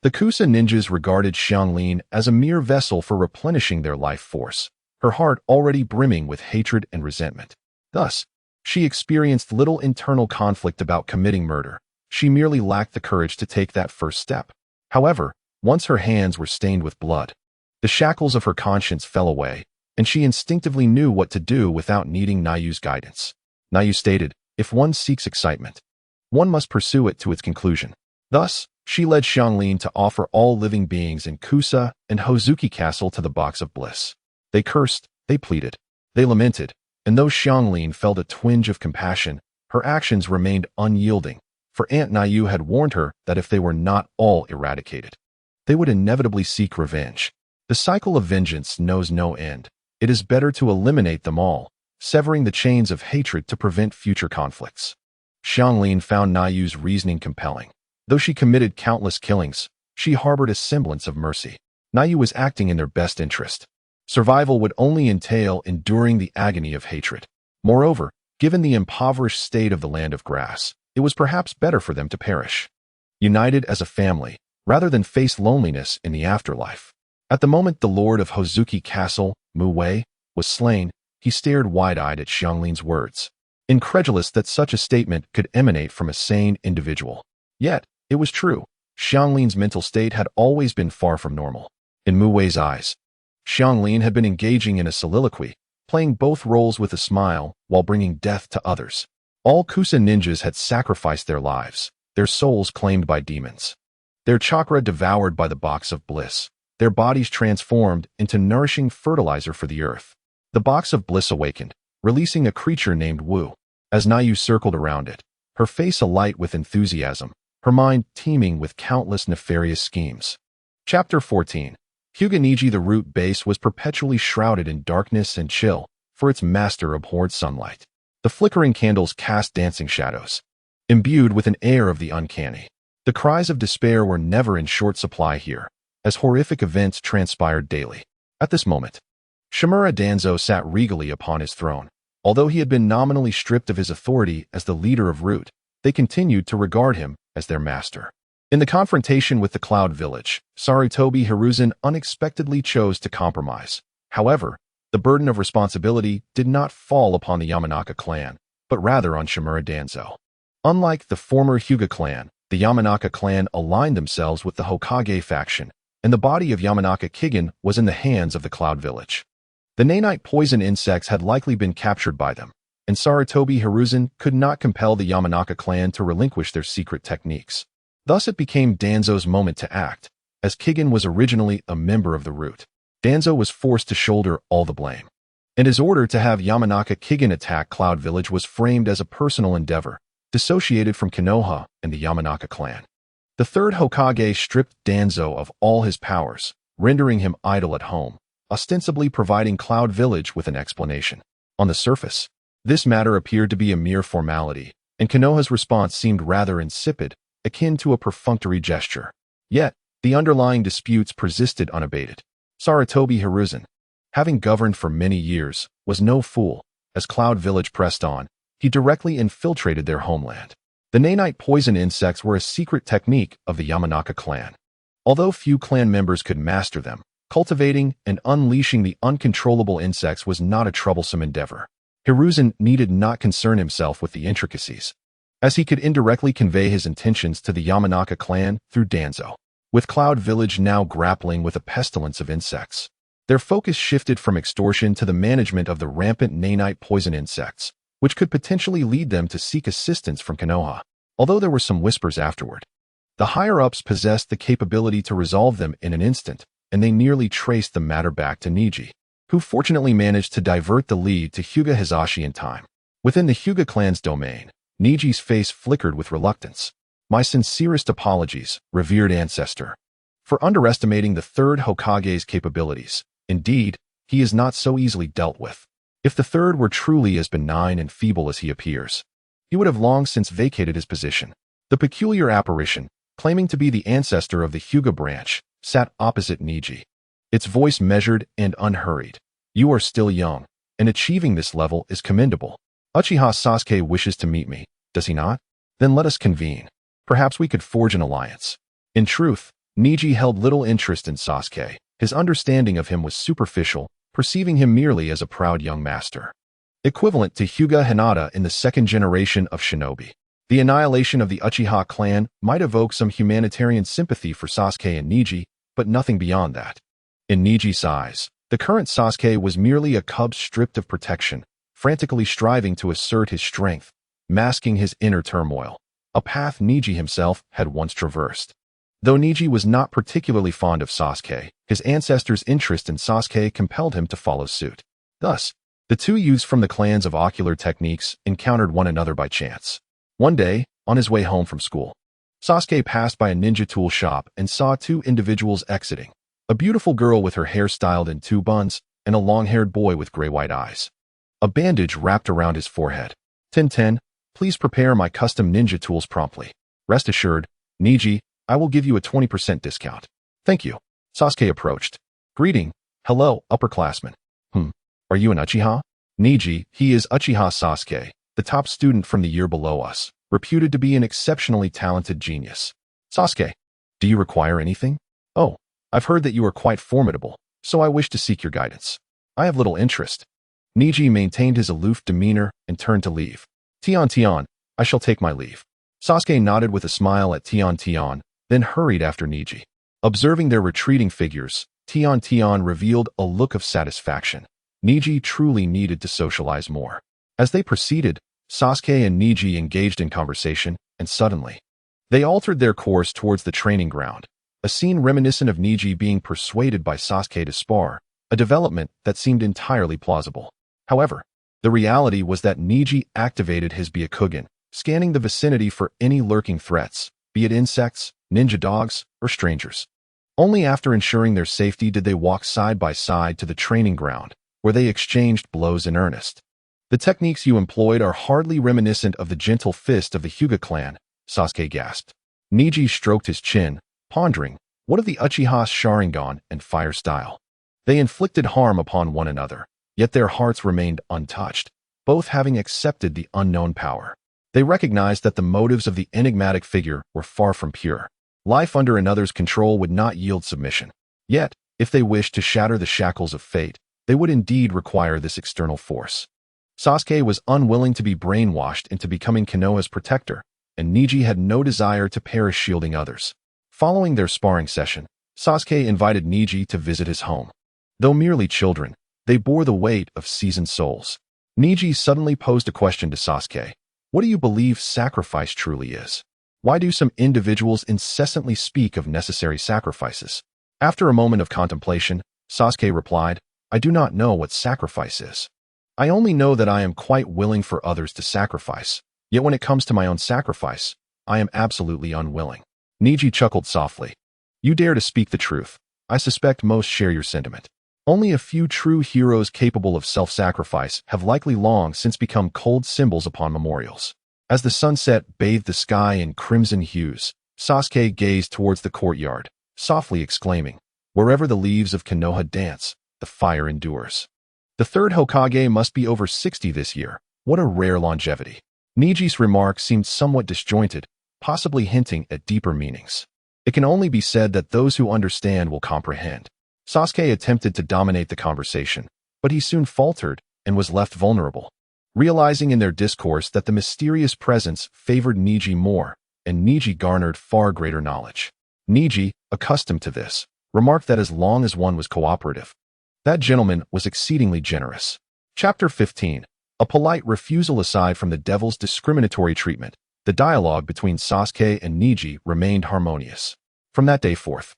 The Kusa ninjas regarded Xianglin as a mere vessel for replenishing their life force, her heart already brimming with hatred and resentment. Thus, she experienced little internal conflict about committing murder. She merely lacked the courage to take that first step. However, once her hands were stained with blood, the shackles of her conscience fell away, and she instinctively knew what to do without needing Nayu's guidance. Nayu stated, if one seeks excitement, one must pursue it to its conclusion. Thus, she led Xianglin to offer all living beings in Kusa and Hozuki Castle to the box of bliss. They cursed, they pleaded, they lamented, and though Xianglin felt a twinge of compassion, her actions remained unyielding, for Aunt Nayu had warned her that if they were not all eradicated, they would inevitably seek revenge. The cycle of vengeance knows no end. It is better to eliminate them all, severing the chains of hatred to prevent future conflicts. Xianglin found Nayu's reasoning compelling. Though she committed countless killings, she harbored a semblance of mercy. Nayu was acting in their best interest. Survival would only entail enduring the agony of hatred. Moreover, given the impoverished state of the land of grass, it was perhaps better for them to perish, united as a family, rather than face loneliness in the afterlife. At the moment the lord of Hozuki Castle, Mu Wei, was slain, he stared wide-eyed at Xianglin's words, incredulous that such a statement could emanate from a sane individual. Yet, it was true. Xianglin's mental state had always been far from normal. In Mu Wei's eyes, Xianglin had been engaging in a soliloquy, playing both roles with a smile while bringing death to others. All Kusa ninjas had sacrificed their lives, their souls claimed by demons, their chakra devoured by the box of bliss, their bodies transformed into nourishing fertilizer for the earth. The box of bliss awakened, releasing a creature named Wu. As Nayu circled around it, her face alight with enthusiasm, her mind teeming with countless nefarious schemes. Chapter 14. Hyuga Neji. The root base was perpetually shrouded in darkness and chill, for its master abhorred sunlight. The flickering candles cast dancing shadows, imbued with an air of the uncanny. The cries of despair were never in short supply here, as horrific events transpired daily. At this moment, Shimura Danzo sat regally upon his throne. Although he had been nominally stripped of his authority as the leader of Root, they continued to regard him as their master. In the confrontation with the Cloud Village, Sarutobi Hiruzen unexpectedly chose to compromise. However, the burden of responsibility did not fall upon the Yamanaka clan, but rather on Shimura Danzo. Unlike the former Hyuga clan, the Yamanaka clan aligned themselves with the Hokage faction, and the body of Yamanaka Kigen was in the hands of the Cloud Village. The nanite poison insects had likely been captured by them, and Sarutobi Hiruzen could not compel the Yamanaka clan to relinquish their secret techniques. Thus it became Danzo's moment to act. As Kigen was originally a member of the Root, Danzo was forced to shoulder all the blame. And his order to have Yamanaka Kigen attack Cloud Village was framed as a personal endeavor, dissociated from Konoha and the Yamanaka clan. The third Hokage stripped Danzo of all his powers, rendering him idle at home, ostensibly providing Cloud Village with an explanation. On the surface, this matter appeared to be a mere formality, and Konoha's response seemed rather insipid, akin to a perfunctory gesture. Yet, the underlying disputes persisted unabated. Sarutobi Hiruzen, having governed for many years, was no fool. As Cloud Village pressed on, he directly infiltrated their homeland. The nanite poison insects were a secret technique of the Yamanaka clan. Although few clan members could master them, cultivating and unleashing the uncontrollable insects was not a troublesome endeavor. Hiruzen needed not concern himself with the intricacies, as he could indirectly convey his intentions to the Yamanaka clan through Danzo. With Cloud Village now grappling with a pestilence of insects, their focus shifted from extortion to the management of the rampant nanite poison insects, which could potentially lead them to seek assistance from Konoha. Although there were some whispers afterward, the higher-ups possessed the capability to resolve them in an instant, and they nearly traced the matter back to Neji, who fortunately managed to divert the lead to Hyuga Hisashi in time. Within the Hyuga clan's domain, Neji's face flickered with reluctance. My sincerest apologies, revered ancestor, for underestimating the third Hokage's capabilities. Indeed, he is not so easily dealt with. If the third were truly as benign and feeble as he appears, he would have long since vacated his position. The peculiar apparition, claiming to be the ancestor of the Hyuga branch, sat opposite Neji. Its voice measured and unhurried. You are still young, and achieving this level is commendable. Uchiha Sasuke wishes to meet me, does he not? Then let us convene. Perhaps we could forge an alliance. In truth, Neji held little interest in Sasuke. His understanding of him was superficial, perceiving him merely as a proud young master, equivalent to Hyuga Hinata in the second generation of shinobi. The annihilation of the Uchiha clan might evoke some humanitarian sympathy for Sasuke and Neji, but nothing beyond that. In Neji's eyes, The current Sasuke was merely a cub stripped of protection, frantically striving to assert his strength, masking his inner turmoil, a path Neji himself had once traversed. Though Neji was not particularly fond of Sasuke, his ancestors' interest in Sasuke compelled him to follow suit. Thus, the two youths from the clans of ocular techniques encountered one another by chance. One day, on his way home from school, Sasuke passed by a ninja tool shop and saw two individuals exiting, a beautiful girl with her hair styled in two buns, and a long-haired boy with gray-white eyes. A bandage wrapped around his forehead. 10-10, please prepare my custom ninja tools promptly. Rest assured, Neji, I will give you a 20% discount. Thank you. Sasuke approached. Greeting. Hello, upperclassman. Are you an Uchiha? Neji, he is Uchiha Sasuke, the top student from the year below us, reputed to be an exceptionally talented genius. Sasuke, do you require anything? Oh, I've heard that you are quite formidable, so I wish to seek your guidance. I have little interest. Neji maintained his aloof demeanor and turned to leave. Tian, I shall take my leave. Sasuke nodded with a smile at Tian, then hurried after Neji. Observing their retreating figures, Tian revealed a look of satisfaction. Neji truly needed to socialize more. As they proceeded, Sasuke and Neji engaged in conversation, and suddenly, they altered their course towards the training ground, a scene reminiscent of Neji being persuaded by Sasuke to spar, a development that seemed entirely plausible. However, the reality was that Neji activated his Byakugan, scanning the vicinity for any lurking threats, be it insects, ninja dogs, or strangers. Only after ensuring their safety did they walk side by side to the training ground, where they exchanged blows in earnest. The techniques you employed are hardly reminiscent of the gentle fist of the Hyuga clan, Sasuke gasped. Neji stroked his chin, pondering, what of the Uchiha's Sharingan and fire style? They inflicted harm upon one another, yet their hearts remained untouched, both having accepted the unknown power. They recognized that the motives of the enigmatic figure were far from pure. Life under another's control would not yield submission. Yet, if they wished to shatter the shackles of fate, they would indeed require this external force. Sasuke was unwilling to be brainwashed into becoming Konoha's protector, and Neji had no desire to perish shielding others. Following their sparring session, Sasuke invited Neji to visit his home. Though merely children, they bore the weight of seasoned souls. Neji suddenly posed a question to Sasuke. What do you believe sacrifice truly is? Why do some individuals incessantly speak of necessary sacrifices? After a moment of contemplation, Sasuke replied, I do not know what sacrifice is. I only know that I am quite willing for others to sacrifice, yet when it comes to my own sacrifice, I am absolutely unwilling. Neji chuckled softly. You dare to speak the truth. I suspect most share your sentiment. Only a few true heroes capable of self-sacrifice have likely long since become cold symbols upon memorials. As the sunset bathed the sky in crimson hues, Sasuke gazed towards the courtyard, softly exclaiming, wherever the leaves of Konoha dance, the fire endures. The third Hokage must be over 60 this year. What a rare longevity. Neji's remark seemed somewhat disjointed, possibly hinting at deeper meanings. It can only be said that those who understand will comprehend. Sasuke attempted to dominate the conversation, but he soon faltered and was left vulnerable. Realizing in their discourse that the mysterious presence favored Neji more, and Neji garnered far greater knowledge. Neji, accustomed to this, remarked that as long as one was cooperative, that gentleman was exceedingly generous. Chapter 15. A polite refusal. Aside from the devil's discriminatory treatment, the dialogue between Sasuke and Neji remained harmonious. From that day forth,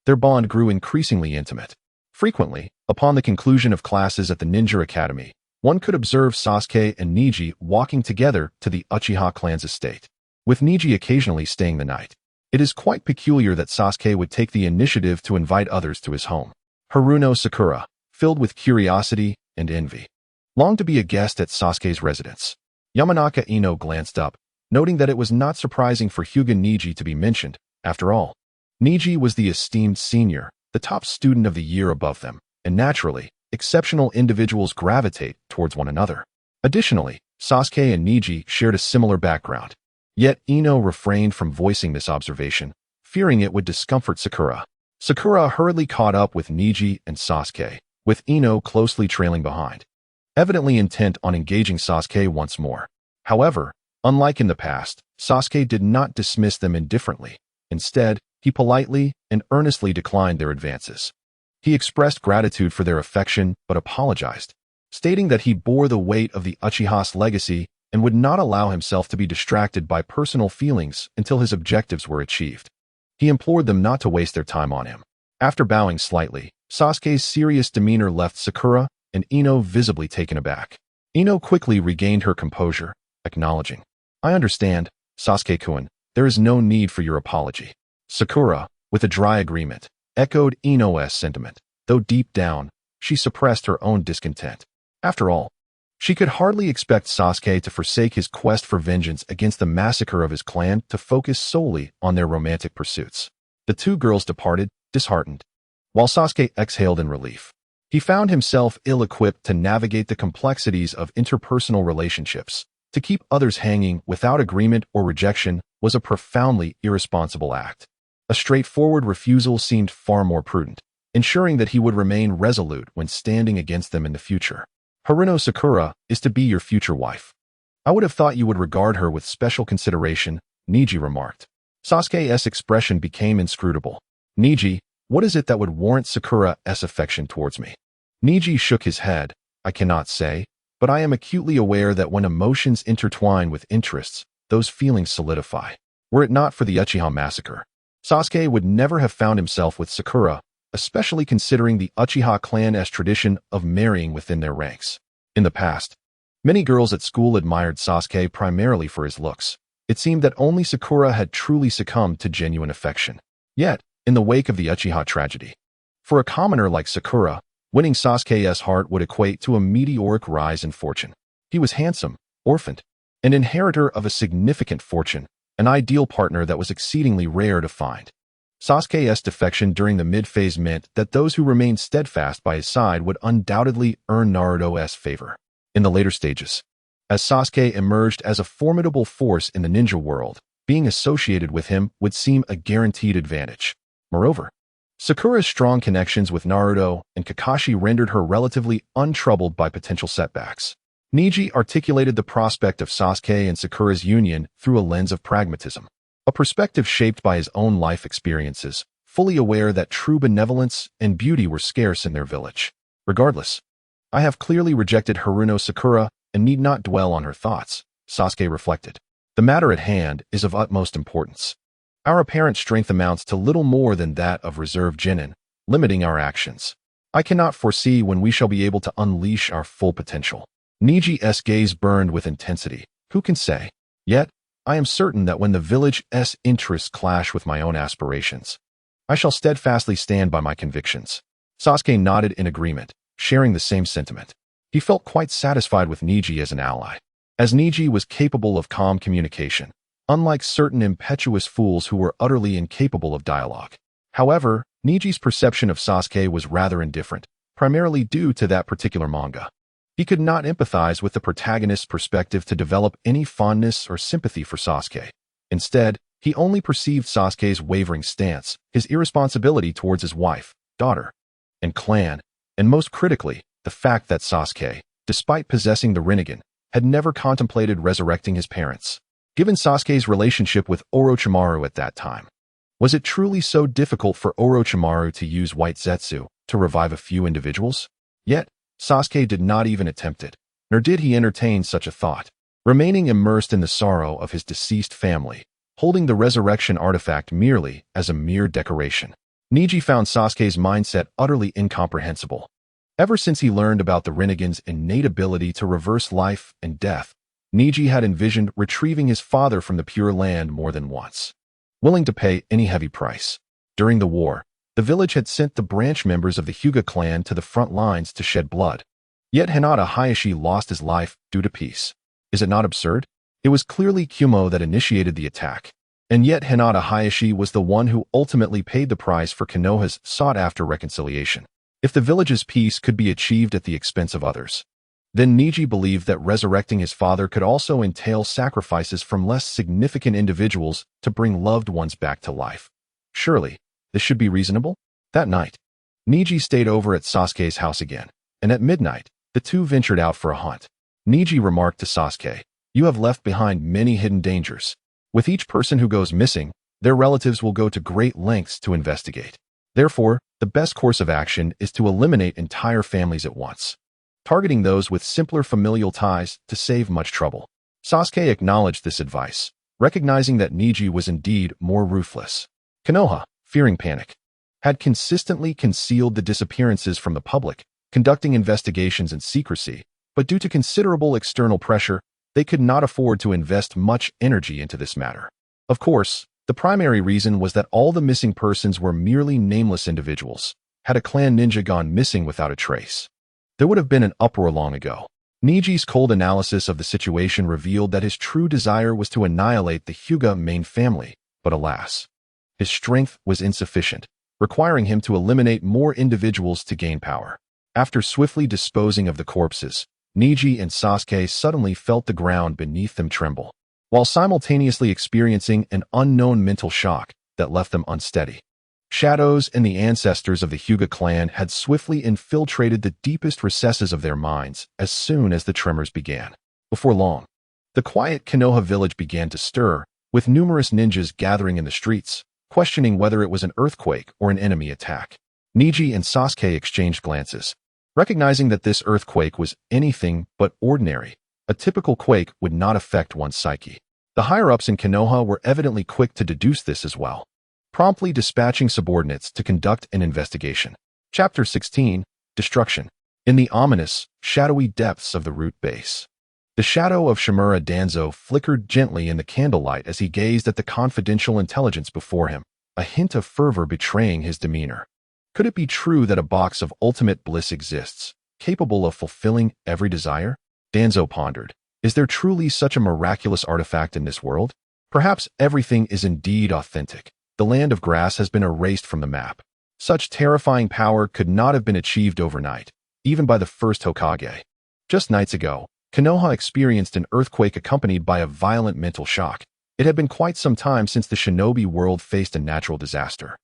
their bond grew increasingly intimate. Frequently, upon the conclusion of classes at the Ninja Academy, one could observe Sasuke and Neji walking together to the Uchiha clan's estate, with Neji occasionally staying the night. It is quite peculiar that Sasuke would take the initiative to invite others to his home. Haruno Sakura, filled with curiosity and envy, longed to be a guest at Sasuke's residence. Yamanaka Ino glanced up, noting that it was not surprising for Hyuga Neji to be mentioned. After all, Neji was the esteemed senior, the top student of the year above them, and naturally, exceptional individuals gravitate towards one another. Additionally, Sasuke and Neji shared a similar background. Yet Ino refrained from voicing this observation, fearing it would discomfort Sakura. Sakura hurriedly caught up with Neji and Sasuke, with Ino closely trailing behind, evidently intent on engaging Sasuke once more. However, unlike in the past, Sasuke did not dismiss them indifferently. Instead, he politely and earnestly declined their advances. He expressed gratitude for their affection but apologized, stating that he bore the weight of the Uchiha's legacy and would not allow himself to be distracted by personal feelings until his objectives were achieved. He implored them not to waste their time on him. After bowing slightly, Sasuke's serious demeanor left Sakura and Ino visibly taken aback. Ino quickly regained her composure, acknowledging, "I understand, Sasuke-kun, there is no need for your apology." Sakura, with a dry agreement, echoed Ino's sentiment, though deep down, she suppressed her own discontent. After all, she could hardly expect Sasuke to forsake his quest for vengeance against the massacre of his clan to focus solely on their romantic pursuits. The two girls departed, disheartened, while Sasuke exhaled in relief. He found himself ill-equipped to navigate the complexities of interpersonal relationships. To keep others hanging without agreement or rejection was a profoundly irresponsible act. A straightforward refusal seemed far more prudent, ensuring that he would remain resolute when standing against them in the future. "Haruno Sakura is to be your future wife. I would have thought you would regard her with special consideration," Neji remarked. Sasuke's expression became inscrutable. "Neji, what is it that would warrant Sakura's affection towards me?" Neji shook his head. "I cannot say, but I am acutely aware that when emotions intertwine with interests, those feelings solidify. Were it not for the Uchiha massacre, Sasuke would never have found himself with Sakura, especially considering the Uchiha clan's tradition of marrying within their ranks. In the past, many girls at school admired Sasuke primarily for his looks. It seemed that only Sakura had truly succumbed to genuine affection. Yet, in the wake of the Uchiha tragedy, for a commoner like Sakura, winning Sasuke's heart would equate to a meteoric rise in fortune. He was handsome, orphaned, an inheritor of a significant fortune, an ideal partner that was exceedingly rare to find. Sasuke's defection during the mid-phase meant that those who remained steadfast by his side would undoubtedly earn Naruto's favor. In the later stages, as Sasuke emerged as a formidable force in the ninja world, being associated with him would seem a guaranteed advantage. Moreover, Sakura's strong connections with Naruto and Kakashi rendered her relatively untroubled by potential setbacks. Neji articulated the prospect of Sasuke and Sakura's union through a lens of pragmatism, a perspective shaped by his own life experiences, fully aware that true benevolence and beauty were scarce in their village. "Regardless, I have clearly rejected Haruno Sakura and need not dwell on her thoughts," Sasuke reflected. "The matter at hand is of utmost importance. Our apparent strength amounts to little more than that of reserve genin, limiting our actions. I cannot foresee when we shall be able to unleash our full potential." Neji's gaze burned with intensity. "Who can say? Yet, I am certain that when the village's interests clash with my own aspirations, I shall steadfastly stand by my convictions." Sasuke nodded in agreement, sharing the same sentiment. He felt quite satisfied with Neji as an ally, as Neji was capable of calm communication, unlike certain impetuous fools who were utterly incapable of dialogue. However, Neji's perception of Sasuke was rather indifferent, primarily due to that particular manga. He could not empathize with the protagonist's perspective to develop any fondness or sympathy for Sasuke. Instead, he only perceived Sasuke's wavering stance, his irresponsibility towards his wife, daughter, and clan, and most critically, the fact that Sasuke, despite possessing the Rinnegan, had never contemplated resurrecting his parents. Given Sasuke's relationship with Orochimaru at that time, was it truly so difficult for Orochimaru to use white Zetsu to revive a few individuals? Yet, Sasuke did not even attempt it, nor did he entertain such a thought, remaining immersed in the sorrow of his deceased family, holding the resurrection artifact merely as a mere decoration. Neji found Sasuke's mindset utterly incomprehensible. Ever since he learned about the Rinnegan's innate ability to reverse life and death, Neji had envisioned retrieving his father from the Pure Land more than once, willing to pay any heavy price. During the war, the village had sent the branch members of the Hyuga clan to the front lines to shed blood. Yet Hinata Hayashi lost his life due to peace. Is it not absurd? It was clearly Kumo that initiated the attack. And yet Hinata Hayashi was the one who ultimately paid the price for Konoha's sought-after reconciliation. If the village's peace could be achieved at the expense of others, then Neji believed that resurrecting his father could also entail sacrifices from less significant individuals to bring loved ones back to life. Surely, this should be reasonable? That night, Neji stayed over at Sasuke's house again, and at midnight, the two ventured out for a hunt. Neji remarked to Sasuke, "You have left behind many hidden dangers. With each person who goes missing, their relatives will go to great lengths to investigate. Therefore, the best course of action is to eliminate entire families at once, targeting those with simpler familial ties to save much trouble. Sasuke acknowledged this advice, recognizing that Neji was indeed more ruthless. Konoha, fearing panic, had consistently concealed the disappearances from the public, conducting investigations in secrecy, but due to considerable external pressure, they could not afford to invest much energy into this matter. Of course, the primary reason was that all the missing persons were merely nameless individuals. Had a clan ninja gone missing without a trace, there would have been an uproar long ago. Neji's cold analysis of the situation revealed that his true desire was to annihilate the Hyuga main family, but alas, his strength was insufficient, requiring him to eliminate more individuals to gain power. After swiftly disposing of the corpses, Neji and Sasuke suddenly felt the ground beneath them tremble, while simultaneously experiencing an unknown mental shock that left them unsteady. Shadows and the ancestors of the Hyuga clan had swiftly infiltrated the deepest recesses of their minds as soon as the tremors began. Before long, the quiet Konoha village began to stir, with numerous ninjas gathering in the streets, questioning whether it was an earthquake or an enemy attack. Neji and Sasuke exchanged glances, recognizing that this earthquake was anything but ordinary. A typical quake would not affect one's psyche. The higher-ups in Konoha were evidently quick to deduce this as well, promptly dispatching subordinates to conduct an investigation. Chapter 16, Destruction. In the ominous, shadowy depths of the root base, the shadow of Shimura Danzo flickered gently in the candlelight as he gazed at the confidential intelligence before him, a hint of fervor betraying his demeanor. Could it be true that a box of ultimate bliss exists, capable of fulfilling every desire? Danzo pondered. Is there truly such a miraculous artifact in this world? Perhaps everything is indeed authentic. The land of grass has been erased from the map. Such terrifying power could not have been achieved overnight, even by the first Hokage. Just nights ago, Konoha experienced an earthquake accompanied by a violent mental shock. It had been quite some time since the shinobi world faced a natural disaster,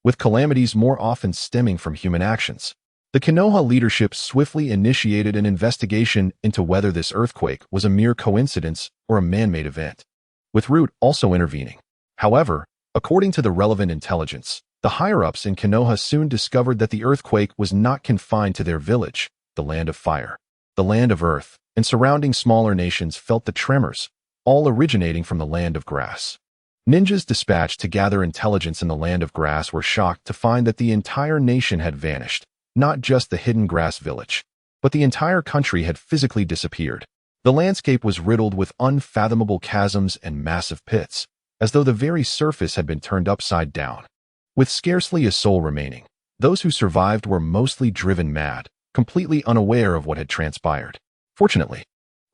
with calamities more often stemming from human actions. The Konoha leadership swiftly initiated an investigation into whether this earthquake was a mere coincidence or a man-made event, with Root also intervening. However, according to the relevant intelligence, the higher-ups in Konoha soon discovered that the earthquake was not confined to their village, the land of fire. The land of earth and surrounding smaller nations felt the tremors, all originating from the land of grass. Ninjas dispatched to gather intelligence in the land of grass were shocked to find that the entire nation had vanished. Not just the hidden grass village, but the entire country had physically disappeared. The landscape was riddled with unfathomable chasms and massive pits, as though the very surface had been turned upside down. With scarcely a soul remaining, those who survived were mostly driven mad, completely unaware of what had transpired. Fortunately,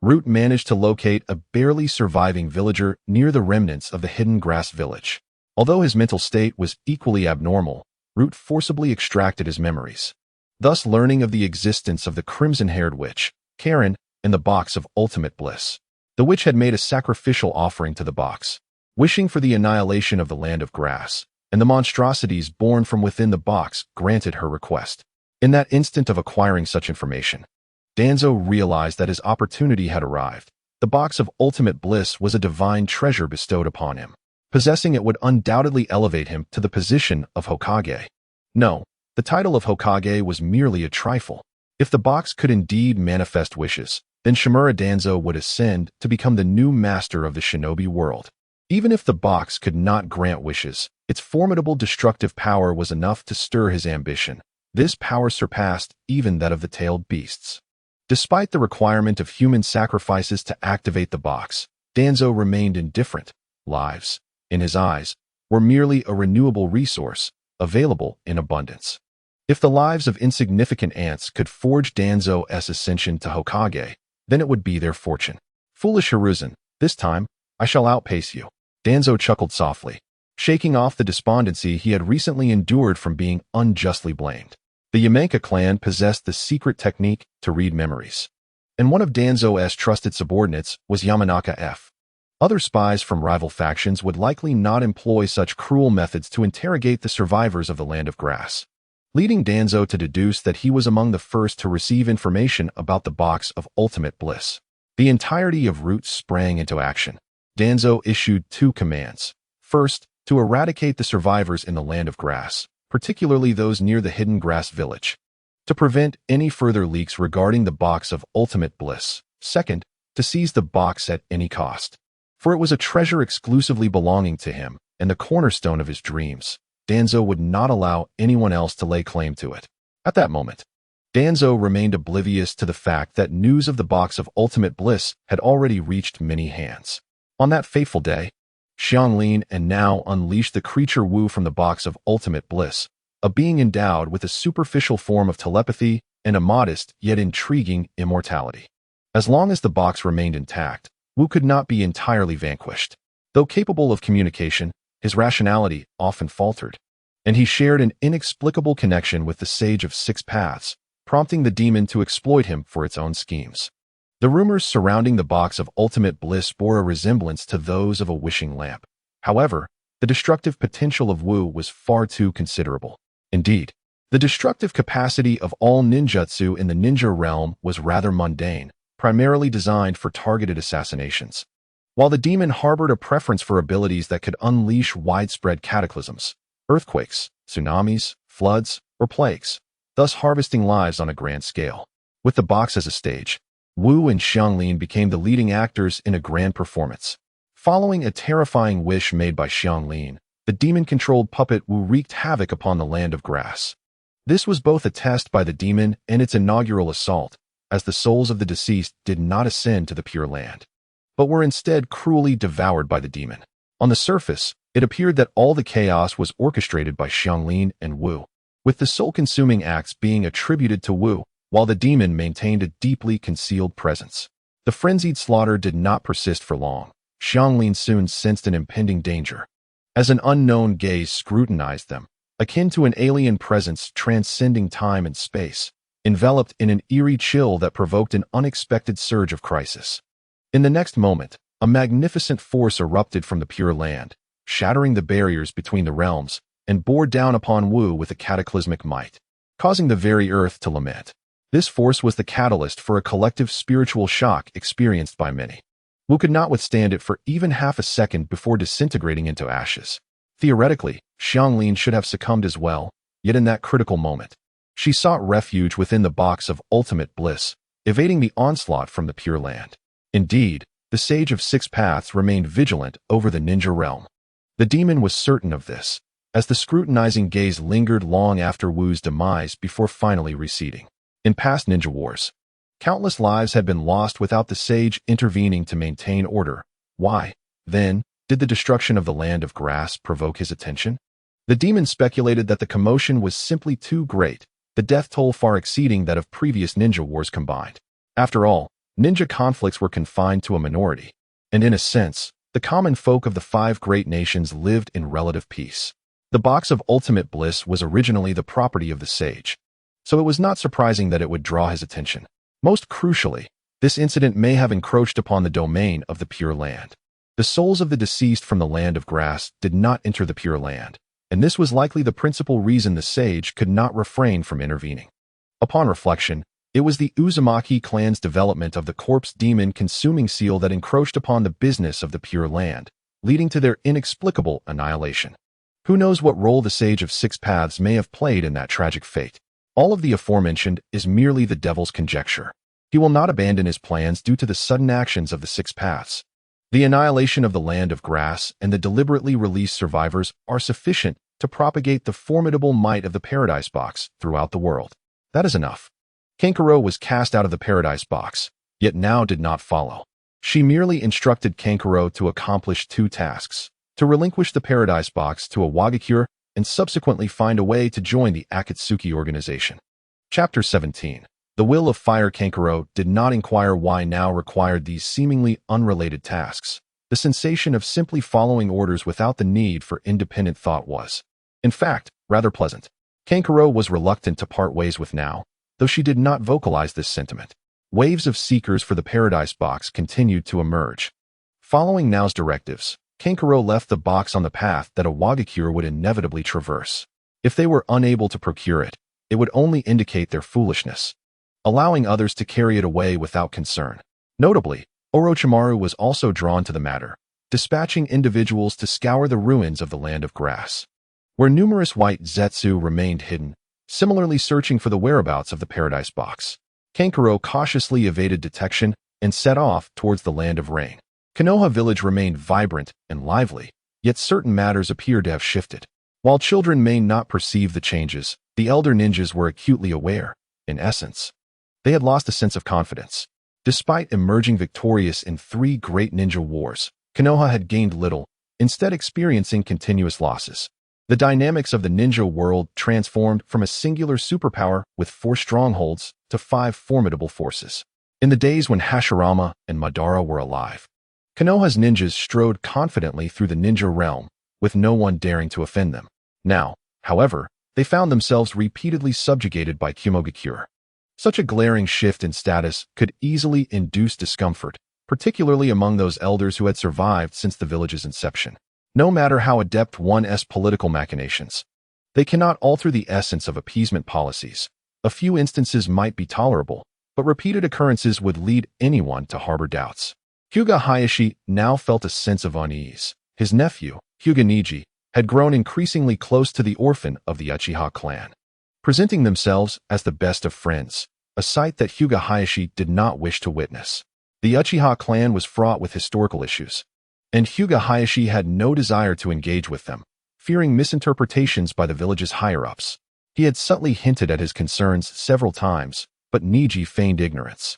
Root managed to locate a barely surviving villager near the remnants of the hidden grass village. Although his mental state was equally abnormal, Root forcibly extracted his memories, thus learning of the existence of the crimson-haired witch, Karen, in the box of ultimate bliss. The witch had made a sacrificial offering to the box, wishing for the annihilation of the land of grass, and the monstrosities born from within the box granted her request. In that instant of acquiring such information, Danzo realized that his opportunity had arrived. The box of ultimate bliss was a divine treasure bestowed upon him. Possessing it would undoubtedly elevate him to the position of Hokage. No, the title of Hokage was merely a trifle. If the box could indeed manifest wishes, then Shimura Danzo would ascend to become the new master of the shinobi world. Even if the box could not grant wishes, its formidable destructive power was enough to stir his ambition. This power surpassed even that of the tailed beasts. Despite the requirement of human sacrifices to activate the box, Danzo remained indifferent. Lives, in his eyes, were merely a renewable resource, available in abundance. If the lives of insignificant ants could forge Danzo's ascension to Hokage, then it would be their fortune. Foolish Hiruzen, this time, I shall outpace you. Danzo chuckled softly, shaking off the despondency he had recently endured from being unjustly blamed. The Yamenka clan possessed the secret technique to read memories, and one of Danzo's trusted subordinates was Yamanaka F. Other spies from rival factions would likely not employ such cruel methods to interrogate the survivors of the land of grass, leading Danzo to deduce that he was among the first to receive information about the box of ultimate bliss. The entirety of Root sprang into action. Danzo issued two commands. First, to eradicate the survivors in the land of grass, particularly those near the hidden grass village, to prevent any further leaks regarding the box of ultimate bliss. Second, to seize the box at any cost. For it was a treasure exclusively belonging to him, and the cornerstone of his dreams. Danzo would not allow anyone else to lay claim to it. At that moment, Danzo remained oblivious to the fact that news of the box of ultimate bliss had already reached many hands. On that fateful day, Xianglin and now unleashed the creature Wu from the box of ultimate bliss, a being endowed with a superficial form of telepathy and a modest yet intriguing immortality. As long as the box remained intact, Wu could not be entirely vanquished. Though capable of communication, his rationality often faltered, and he shared an inexplicable connection with the Sage of Six Paths, prompting the demon to exploit him for its own schemes. The rumors surrounding the box of ultimate bliss bore a resemblance to those of a wishing lamp. However, the destructive potential of Wu was far too considerable. Indeed, the destructive capacity of all ninjutsu in the ninja realm was rather mundane, primarily designed for targeted assassinations. While the demon harbored a preference for abilities that could unleash widespread cataclysms, earthquakes, tsunamis, floods, or plagues, thus harvesting lives on a grand scale. With the box as a stage, Wu and Xianglin became the leading actors in a grand performance. Following a terrifying wish made by Xianglin, the demon-controlled puppet Wu wreaked havoc upon the land of grass. This was both a test by the demon and its inaugural assault, as the souls of the deceased did not ascend to the Pure Land, but were instead cruelly devoured by the demon. On the surface, it appeared that all the chaos was orchestrated by Xianglin and Wu, with the soul-consuming acts being attributed to Wu, while the demon maintained a deeply concealed presence. The frenzied slaughter did not persist for long. Xianglin soon sensed an impending danger, as an unknown gaze scrutinized them, akin to an alien presence transcending time and space, enveloped in an eerie chill that provoked an unexpected surge of crisis. In the next moment, a magnificent force erupted from the Pure Land, shattering the barriers between the realms, and bore down upon Wu with a cataclysmic might, causing the very earth to lament. This force was the catalyst for a collective spiritual shock experienced by many. Wu could not withstand it for even half a second before disintegrating into ashes. Theoretically, Xianglin should have succumbed as well, yet in that critical moment, she sought refuge within the box of ultimate bliss, evading the onslaught from the Pure Land. Indeed, the Sage of Six Paths remained vigilant over the ninja realm. The demon was certain of this, as the scrutinizing gaze lingered long after Wu's demise before finally receding. In past ninja wars, countless lives had been lost without the sage intervening to maintain order. Why, then, did the destruction of the land of grass provoke his attention? The demon speculated that the commotion was simply too great, the death toll far exceeding that of previous ninja wars combined. After all, ninja conflicts were confined to a minority, and in a sense, the common folk of the five great nations lived in relative peace. The box of ultimate bliss was originally the property of the sage, so it was not surprising that it would draw his attention. Most crucially, this incident may have encroached upon the domain of the Pure Land. The souls of the deceased from the land of grass did not enter the Pure Land, and this was likely the principal reason the sage could not refrain from intervening. Upon reflection, it was the Uzumaki clan's development of the corpse demon consuming seal that encroached upon the business of the Pure Land, leading to their inexplicable annihilation. Who knows what role the Sage of Six Paths may have played in that tragic fate? All of the aforementioned is merely the devil's conjecture. He will not abandon his plans due to the sudden actions of the Six Paths. The annihilation of the land of grass and the deliberately released survivors are sufficient to propagate the formidable might of the Paradise Box throughout the world. That is enough. Kankuro was cast out of the Paradise Box, yet now did not follow. She merely instructed Kankuro to accomplish two tasks: to relinquish the Paradise Box to a Wagakure and subsequently find a way to join the Akatsuki organization. Chapter 17. The Will of Fire. Kankuro did not inquire why now required these seemingly unrelated tasks. The sensation of simply following orders without the need for independent thought was, in fact, rather pleasant. Kankuro was reluctant to part ways with Now, though she did not vocalize this sentiment. Waves of seekers for the Paradise Box continued to emerge. Following Now's directives, Kankuro left the box on the path that a Wagakure would inevitably traverse. If they were unable to procure it, it would only indicate their foolishness, allowing others to carry it away without concern. Notably, Orochimaru was also drawn to the matter, dispatching individuals to scour the ruins of the land of grass. where numerous white zetsu remained hidden, similarly searching for the whereabouts of the Paradise Box. Kankuro cautiously evaded detection and set off towards the Land of Rain. Konoha village remained vibrant and lively, yet certain matters appeared to have shifted. While children may not perceive the changes, the elder ninjas were acutely aware. In essence, they had lost a sense of confidence. Despite emerging victorious in 3 great ninja wars, Konoha had gained little, instead experiencing continuous losses. The dynamics of the ninja world transformed from a singular superpower with 4 strongholds to 5 formidable forces. In the days when Hashirama and Madara were alive, Konoha's ninjas strode confidently through the ninja realm, with no one daring to offend them. Now, however, they found themselves repeatedly subjugated by Kumogakure. Such a glaring shift in status could easily induce discomfort, particularly among those elders who had survived since the village's inception. No matter how adept one's political machinations, they cannot alter the essence of appeasement policies. A few instances might be tolerable, but repeated occurrences would lead anyone to harbor doubts. Hyuga Hayashi now felt a sense of unease. His nephew, Hyuga Neji, had grown increasingly close to the orphan of the Uchiha clan, presenting themselves as the best of friends, a sight that Hyuga Hayashi did not wish to witness. The Uchiha clan was fraught with historical issues, and Hyuga Hayashi had no desire to engage with them, fearing misinterpretations by the village's higher-ups. He had subtly hinted at his concerns several times, but Neji feigned ignorance.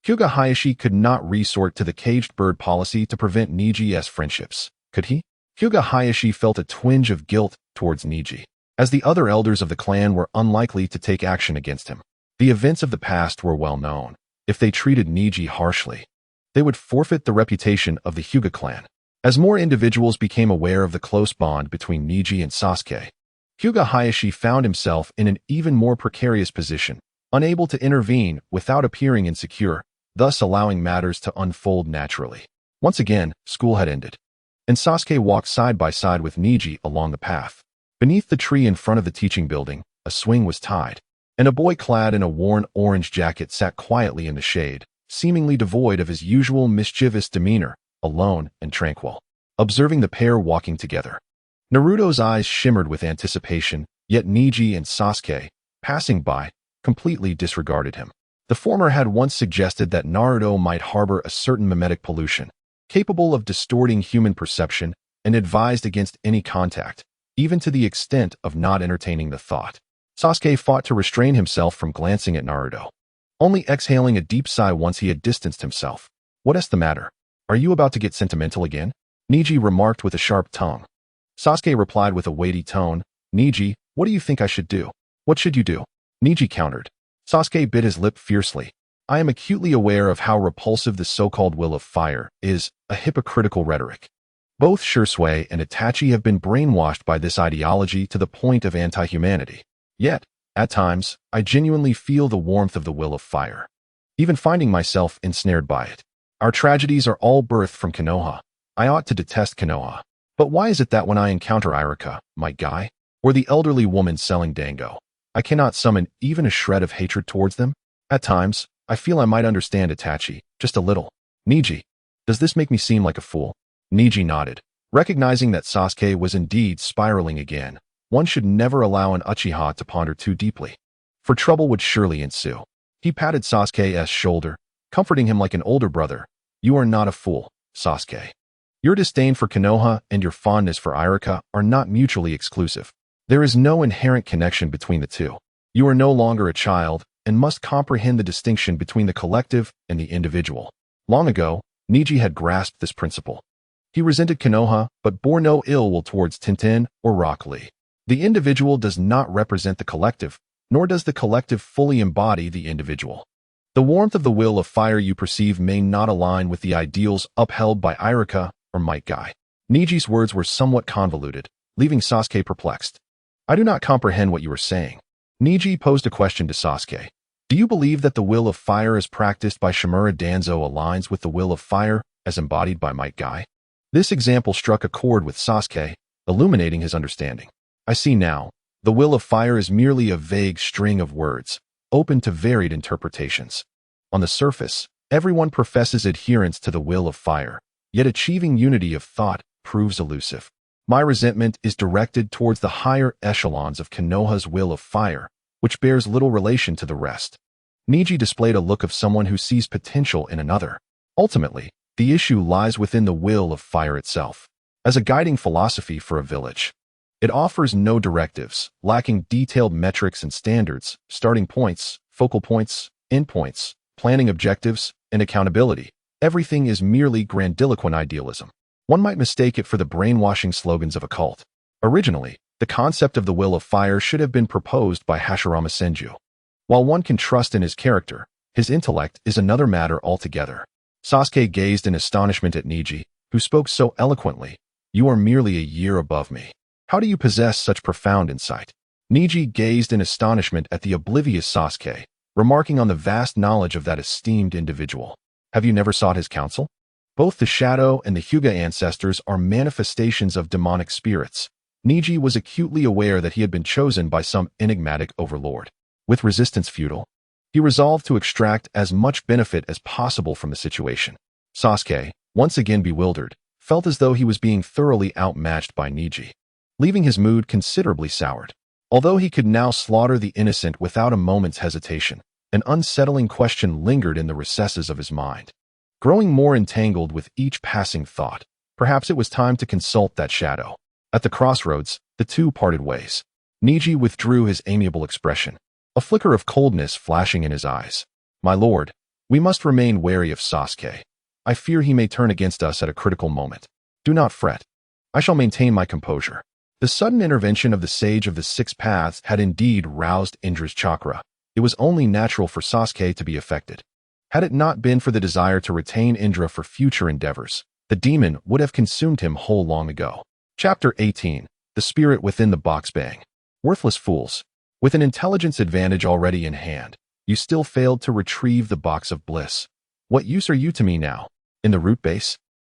Hyuga Hayashi could not resort to the caged bird policy to prevent Neji's friendships, could he? Hyuga Hayashi felt a twinge of guilt towards Neji, as the other elders of the clan were unlikely to take action against him. The events of the past were well known. If they treated Neji harshly, they would forfeit the reputation of the Hyuga clan. As more individuals became aware of the close bond between Neji and Sasuke, Hyuga Hayashi found himself in an even more precarious position, unable to intervene without appearing insecure, thus allowing matters to unfold naturally. Once again, school had ended, and Sasuke walked side by side with Neji along the path. Beneath the tree in front of the teaching building, a swing was tied, and a boy clad in a worn orange jacket sat quietly in the shade, seemingly devoid of his usual mischievous demeanor, alone and tranquil, observing the pair walking together. Naruto's eyes shimmered with anticipation, yet Neji and Sasuke, passing by, completely disregarded him. The former had once suggested that Naruto might harbor a certain mimetic pollution, capable of distorting human perception, and advised against any contact, even to the extent of not entertaining the thought. Sasuke fought to restrain himself from glancing at Naruto, only exhaling a deep sigh once he had distanced himself. "What's the matter? Are you about to get sentimental again?" Neji remarked with a sharp tongue. Sasuke replied with a weighty tone, "Neji, what do you think I should do?" "What should you do?" Neji countered. Sasuke bit his lip fiercely. "I am acutely aware of how repulsive the so-called will of fire is, a hypocritical rhetoric. Both Shisui and Itachi have been brainwashed by this ideology to the point of anti-humanity. Yet, at times, I genuinely feel the warmth of the will of fire, even finding myself ensnared by it. Our tragedies are all birthed from Konoha. I ought to detest Konoha. But why is it that when I encounter Ichiraku, my guy, or the elderly woman selling dango, I cannot summon even a shred of hatred towards them? At times, I feel I might understand Itachi, just a little." "Neji, does this make me seem like a fool?" Neji nodded, recognizing that Sasuke was indeed spiraling again. One should never allow an Uchiha to ponder too deeply, for trouble would surely ensue. He patted Sasuke's shoulder, comforting him like an older brother. "You are not a fool, Sasuke. Your disdain for Konoha and your fondness for Ichiraku are not mutually exclusive. There is no inherent connection between the two. You are no longer a child and must comprehend the distinction between the collective and the individual." Long ago, Neji had grasped this principle. He resented Konoha but bore no ill will towards Tintin or Rock Lee. The individual does not represent the collective, nor does the collective fully embody the individual. The warmth of the will of fire you perceive may not align with the ideals upheld by Ichiraku or Might Guy. Neji's words were somewhat convoluted, leaving Sasuke perplexed. "I do not comprehend what you are saying." Neji posed a question to Sasuke. "Do you believe that the will of fire as practiced by Shimura Danzo aligns with the will of fire as embodied by Might Guy?" This example struck a chord with Sasuke, illuminating his understanding. "I see now. The will of fire is merely a vague string of words, open to varied interpretations. On the surface, everyone professes adherence to the will of fire, yet achieving unity of thought proves elusive. My resentment is directed towards the higher echelons of Konoha's will of fire, which bears little relation to the rest. Neji displayed a look of someone who sees potential in another. Ultimately, the issue lies within the will of fire itself. As a guiding philosophy for a village, it offers no directives, lacking detailed metrics and standards, starting points, focal points, endpoints, planning objectives, and accountability. Everything is merely grandiloquent idealism. One might mistake it for the brainwashing slogans of a cult. Originally, the concept of the will of fire should have been proposed by Hashirama Senju. While one can trust in his character, his intellect is another matter altogether. Sasuke gazed in astonishment at Neji, who spoke so eloquently. You are merely a year above me. How do you possess such profound insight? Neji gazed in astonishment at the oblivious Sasuke, remarking on the vast knowledge of that esteemed individual. Have you never sought his counsel? Both the Shadow and the Hyuga ancestors are manifestations of demonic spirits. Neji was acutely aware that he had been chosen by some enigmatic overlord. With resistance futile, he resolved to extract as much benefit as possible from the situation. Sasuke, once again bewildered, felt as though he was being thoroughly outmatched by Neji, leaving his mood considerably soured. Although he could now slaughter the innocent without a moment's hesitation, an unsettling question lingered in the recesses of his mind. Growing more entangled with each passing thought, perhaps it was time to consult that shadow. At the crossroads, the two parted ways. Neji withdrew his amiable expression, a flicker of coldness flashing in his eyes. My lord, we must remain wary of Sasuke. I fear he may turn against us at a critical moment. Do not fret. I shall maintain my composure. The sudden intervention of the Sage of the Six Paths had indeed roused Indra's chakra. It was only natural for Sasuke to be affected. Had it not been for the desire to retain Indra for future endeavors, the demon would have consumed him whole long ago. Chapter 18. The Spirit Within the Box Bang. Worthless fools. With an intelligence advantage already in hand, you still failed to retrieve the box of bliss. What use are you to me now? In the root base?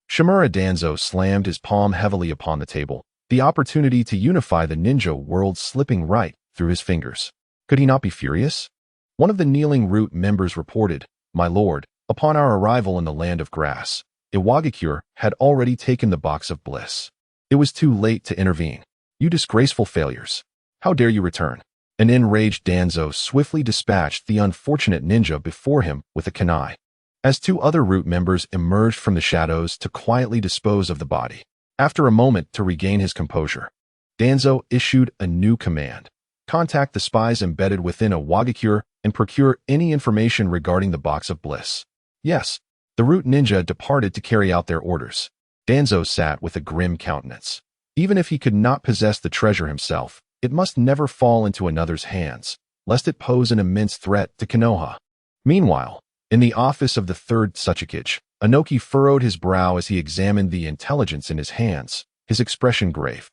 Shimura Danzo slammed his palm heavily upon the table, the opportunity to unify the ninja world slipping right through his fingers. Could he not be furious? One of the kneeling root members reported, My lord, upon our arrival in the land of grass, Iwagakure had already taken the box of bliss. It was too late to intervene. You disgraceful failures. How dare you return? An enraged Danzo swiftly dispatched the unfortunate ninja before him with a kunai. As two other root members emerged from the shadows to quietly dispose of the body. After a moment to regain his composure, Danzo issued a new command. Contact the spies embedded within Iwagakure and procure any information regarding the box of bliss. Yes, the root ninja departed to carry out their orders. Danzo sat with a grim countenance. Even if he could not possess the treasure himself, it must never fall into another's hands, lest it pose an immense threat to Konoha. Meanwhile, in the office of the third Tsuchikage, Inoki furrowed his brow as he examined the intelligence in his hands, his expression grave.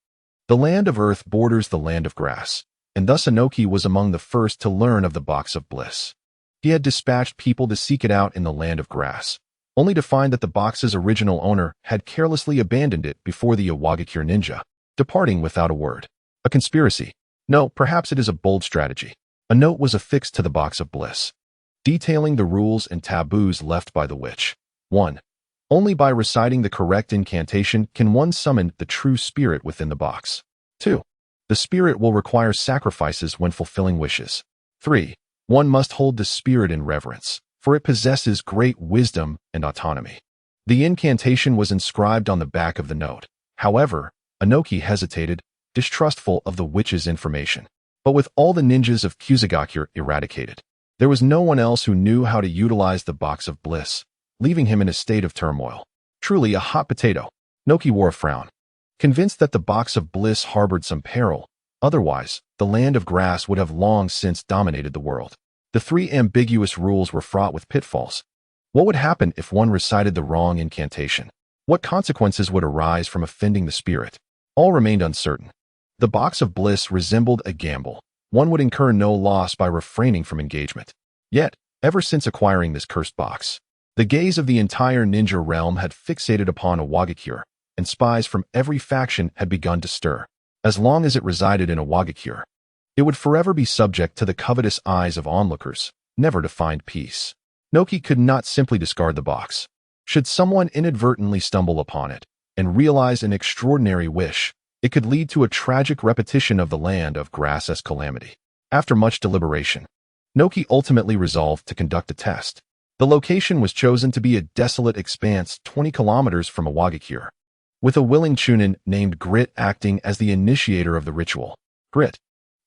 The land of earth borders the land of grass, and thus Inoki was among the first to learn of the box of bliss. He had dispatched people to seek it out in the land of grass, only to find that the box's original owner had carelessly abandoned it before the Iwagakure ninja, departing without a word. A conspiracy. No, perhaps it is a bold strategy. A note was affixed to the box of bliss, detailing the rules and taboos left by the witch. 1. Only by reciting the correct incantation can one summon the true spirit within the box. 2. The spirit will require sacrifices when fulfilling wishes. 3. One must hold the spirit in reverence, for it possesses great wisdom and autonomy. The incantation was inscribed on the back of the note. However, Inoki hesitated, distrustful of the witch's information. But with all the ninjas of Kusagakure eradicated, there was no one else who knew how to utilize the box of bliss, leaving him in a state of turmoil. Truly a hot potato. Inoki wore a frown, convinced that the box of bliss harbored some peril. Otherwise, the land of grass would have long since dominated the world. The three ambiguous rules were fraught with pitfalls. What would happen if one recited the wrong incantation? What consequences would arise from offending the spirit? All remained uncertain. The box of bliss resembled a gamble. One would incur no loss by refraining from engagement. Yet, ever since acquiring this cursed box, the gaze of the entire ninja realm had fixated upon Iwagakure, and spies from every faction had begun to stir. As long as it resided in Iwagakure, it would forever be subject to the covetous eyes of onlookers, never to find peace. Inoki could not simply discard the box. Should someone inadvertently stumble upon it and realize an extraordinary wish, It could lead to a tragic repetition of the land of grass as calamity. After much deliberation, Noki ultimately resolved to conduct a test. The location was chosen to be a desolate expanse 20 kilometers from Iwagakure, with a willing Chunin named Grit acting as the initiator of the ritual. Grit,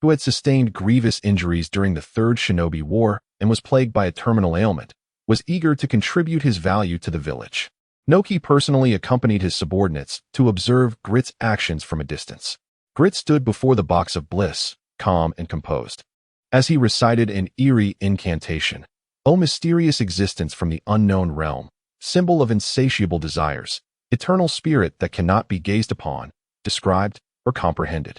who had sustained grievous injuries during the Third Shinobi War and was plagued by a terminal ailment, was eager to contribute his value to the village. Noki personally accompanied his subordinates to observe Grit's actions from a distance. Grit stood before the box of bliss, calm and composed, as he recited an eerie incantation. O mysterious existence from the unknown realm, symbol of insatiable desires, eternal spirit that cannot be gazed upon, described, or comprehended.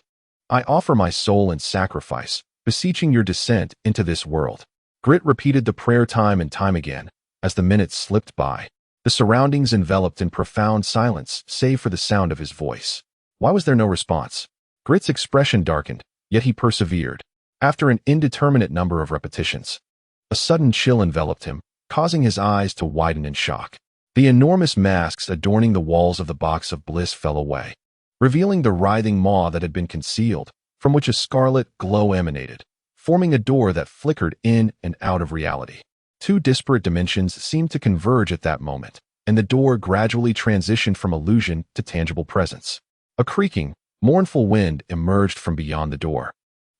I offer my soul in sacrifice, beseeching your descent into this world. Grit repeated the prayer time and time again. As the minutes slipped by, the surroundings enveloped in profound silence, save for the sound of his voice. Why was there no response? Grit's expression darkened, yet he persevered. After an indeterminate number of repetitions, a sudden chill enveloped him, causing his eyes to widen in shock. The enormous masks adorning the walls of the box of bliss fell away, revealing the writhing maw that had been concealed, from which a scarlet glow emanated, forming a door that flickered in and out of reality. Two disparate dimensions seemed to converge at that moment, and the door gradually transitioned from illusion to tangible presence. A creaking, mournful wind emerged from beyond the door,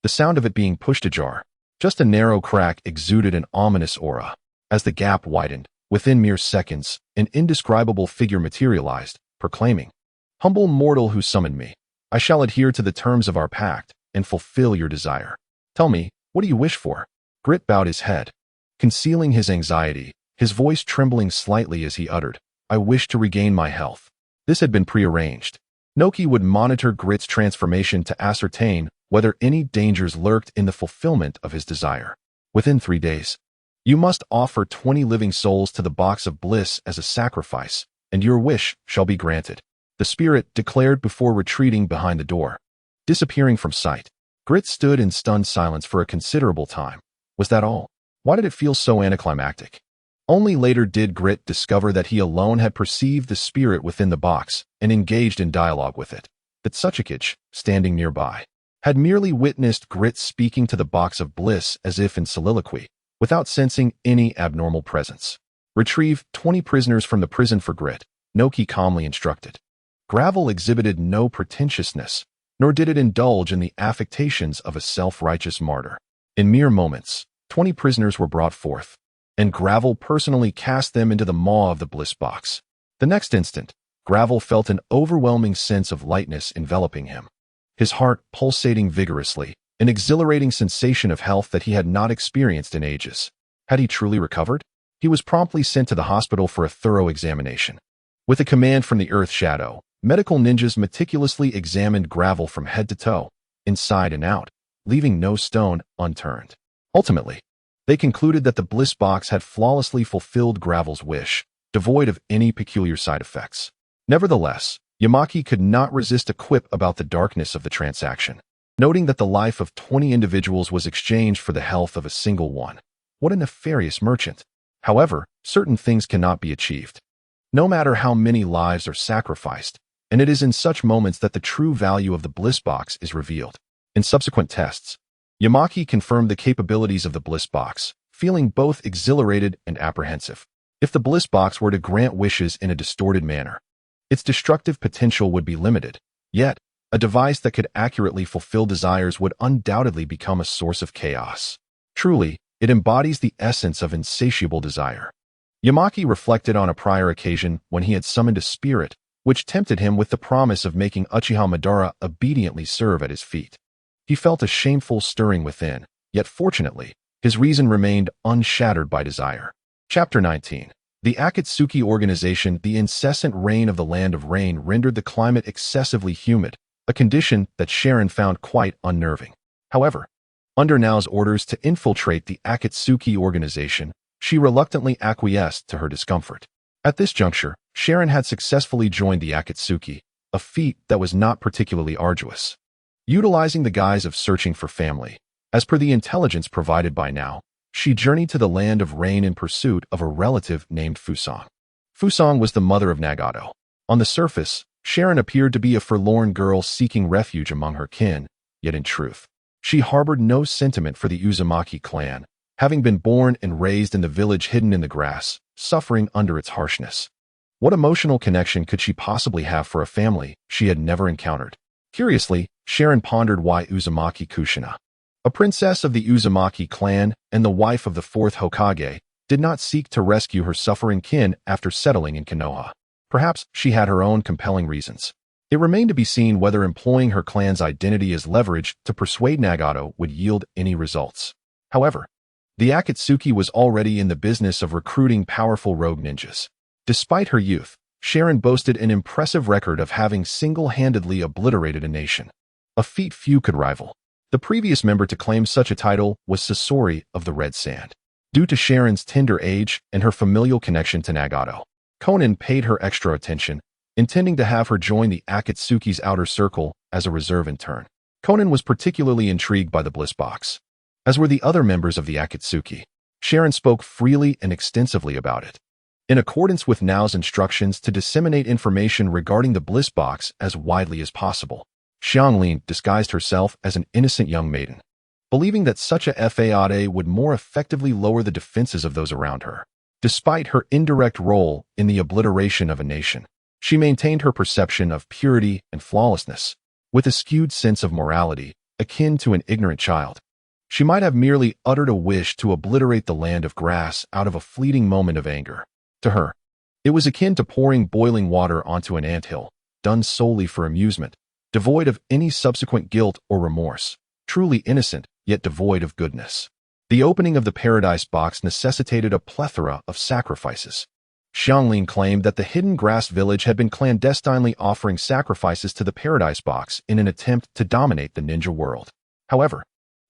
the sound of it being pushed ajar. Just a narrow crack exuded an ominous aura. As the gap widened, within mere seconds, an indescribable figure materialized, proclaiming, "Humble mortal who summoned me, I shall adhere to the terms of our pact and fulfill your desire. Tell me, what do you wish for?" Grit bowed his head, concealing his anxiety, his voice trembling slightly as he uttered, "I wish to regain my health." This had been prearranged. Noki would monitor Grit's transformation to ascertain whether any dangers lurked in the fulfillment of his desire. Within 3 days, you must offer 20 living souls to the box of bliss as a sacrifice, and your wish shall be granted, the spirit declared before retreating behind the door. Disappearing from sight, Grit stood in stunned silence for a considerable time. Was that all? Why did it feel so anticlimactic? Only later did Grit discover that he alone had perceived the spirit within the box and engaged in dialogue with it. That Sasuke, standing nearby, had merely witnessed Grit speaking to the box of bliss as if in soliloquy, without sensing any abnormal presence. Retrieve 20 prisoners from the prison for Grit, Noki calmly instructed. Gravel exhibited no pretentiousness, nor did it indulge in the affectations of a self-righteous martyr. In mere moments, 20 prisoners were brought forth, and Gravel personally cast them into the maw of the bliss box. The next instant, Gravel felt an overwhelming sense of lightness enveloping him, his heart pulsating vigorously, an exhilarating sensation of health that he had not experienced in ages. Had he truly recovered? He was promptly sent to the hospital for a thorough examination. With a command from the Earth Shadow, medical ninjas meticulously examined Gravel from head to toe, inside and out, leaving no stone unturned. Ultimately, they concluded that the bliss box had flawlessly fulfilled Gravel's wish, devoid of any peculiar side effects. Nevertheless, Yamaki could not resist a quip about the darkness of the transaction, noting that the life of 20 individuals was exchanged for the health of a single one. What a nefarious merchant! However, certain things cannot be achieved, no matter how many lives are sacrificed, and it is in such moments that the true value of the bliss box is revealed. In subsequent tests, Yamaki confirmed the capabilities of the bliss box, feeling both exhilarated and apprehensive. If the bliss box were to grant wishes in a distorted manner, its destructive potential would be limited. Yet, a device that could accurately fulfill desires would undoubtedly become a source of chaos. Truly, it embodies the essence of insatiable desire. Yamaki reflected on a prior occasion when he had summoned a spirit, which tempted him with the promise of making Uchiha Madara obediently serve at his feet. He felt a shameful stirring within, yet fortunately, his reason remained unshattered by desire. Chapter 19. The Akatsuki Organization. The incessant rain of the Land of Rain rendered the climate excessively humid, a condition that Sharon found quite unnerving. However, under Nao's orders to infiltrate the Akatsuki Organization, she reluctantly acquiesced to her discomfort. At this juncture, Sharon had successfully joined the Akatsuki, a feat that was not particularly arduous. Utilizing the guise of searching for family, as per the intelligence provided by Nao, she journeyed to the Land of Rain in pursuit of a relative named Fusang. Fusang was the mother of Nagato. On the surface, Sharon appeared to be a forlorn girl seeking refuge among her kin, yet in truth, she harbored no sentiment for the Uzumaki clan, having been born and raised in the village hidden in the grass, suffering under its harshness. What emotional connection could she possibly have for a family she had never encountered? Curiously, Sharon pondered why Uzumaki Kushina, a princess of the Uzumaki clan and the wife of the fourth Hokage, did not seek to rescue her suffering kin after settling in Konoha. Perhaps she had her own compelling reasons. It remained to be seen whether employing her clan's identity as leverage to persuade Nagato would yield any results. However, the Akatsuki was already in the business of recruiting powerful rogue ninjas. Despite her youth, Sharon boasted an impressive record of having single-handedly obliterated a nation, a feat few could rival. The previous member to claim such a title was Sasori of the Red Sand. Due to Sharon's tender age and her familial connection to Nagato, Konan paid her extra attention, intending to have her join the Akatsuki's outer circle as a reserve in turn. Konan was particularly intrigued by the bliss box, as were the other members of the Akatsuki. Sharon spoke freely and extensively about it. In accordance with Nao's instructions to disseminate information regarding the bliss box as widely as possible, Xianglin disguised herself as an innocent young maiden, believing that such a fade would more effectively lower the defenses of those around her. Despite her indirect role in the obliteration of a nation, she maintained her perception of purity and flawlessness, with a skewed sense of morality, akin to an ignorant child. She might have merely uttered a wish to obliterate the land of grass out of a fleeting moment of anger. To her, it was akin to pouring boiling water onto an anthill, done solely for amusement, devoid of any subsequent guilt or remorse, truly innocent, yet devoid of goodness. The opening of the Paradise Box necessitated a plethora of sacrifices. Xianglin claimed that the hidden grass village had been clandestinely offering sacrifices to the Paradise Box in an attempt to dominate the ninja world. However,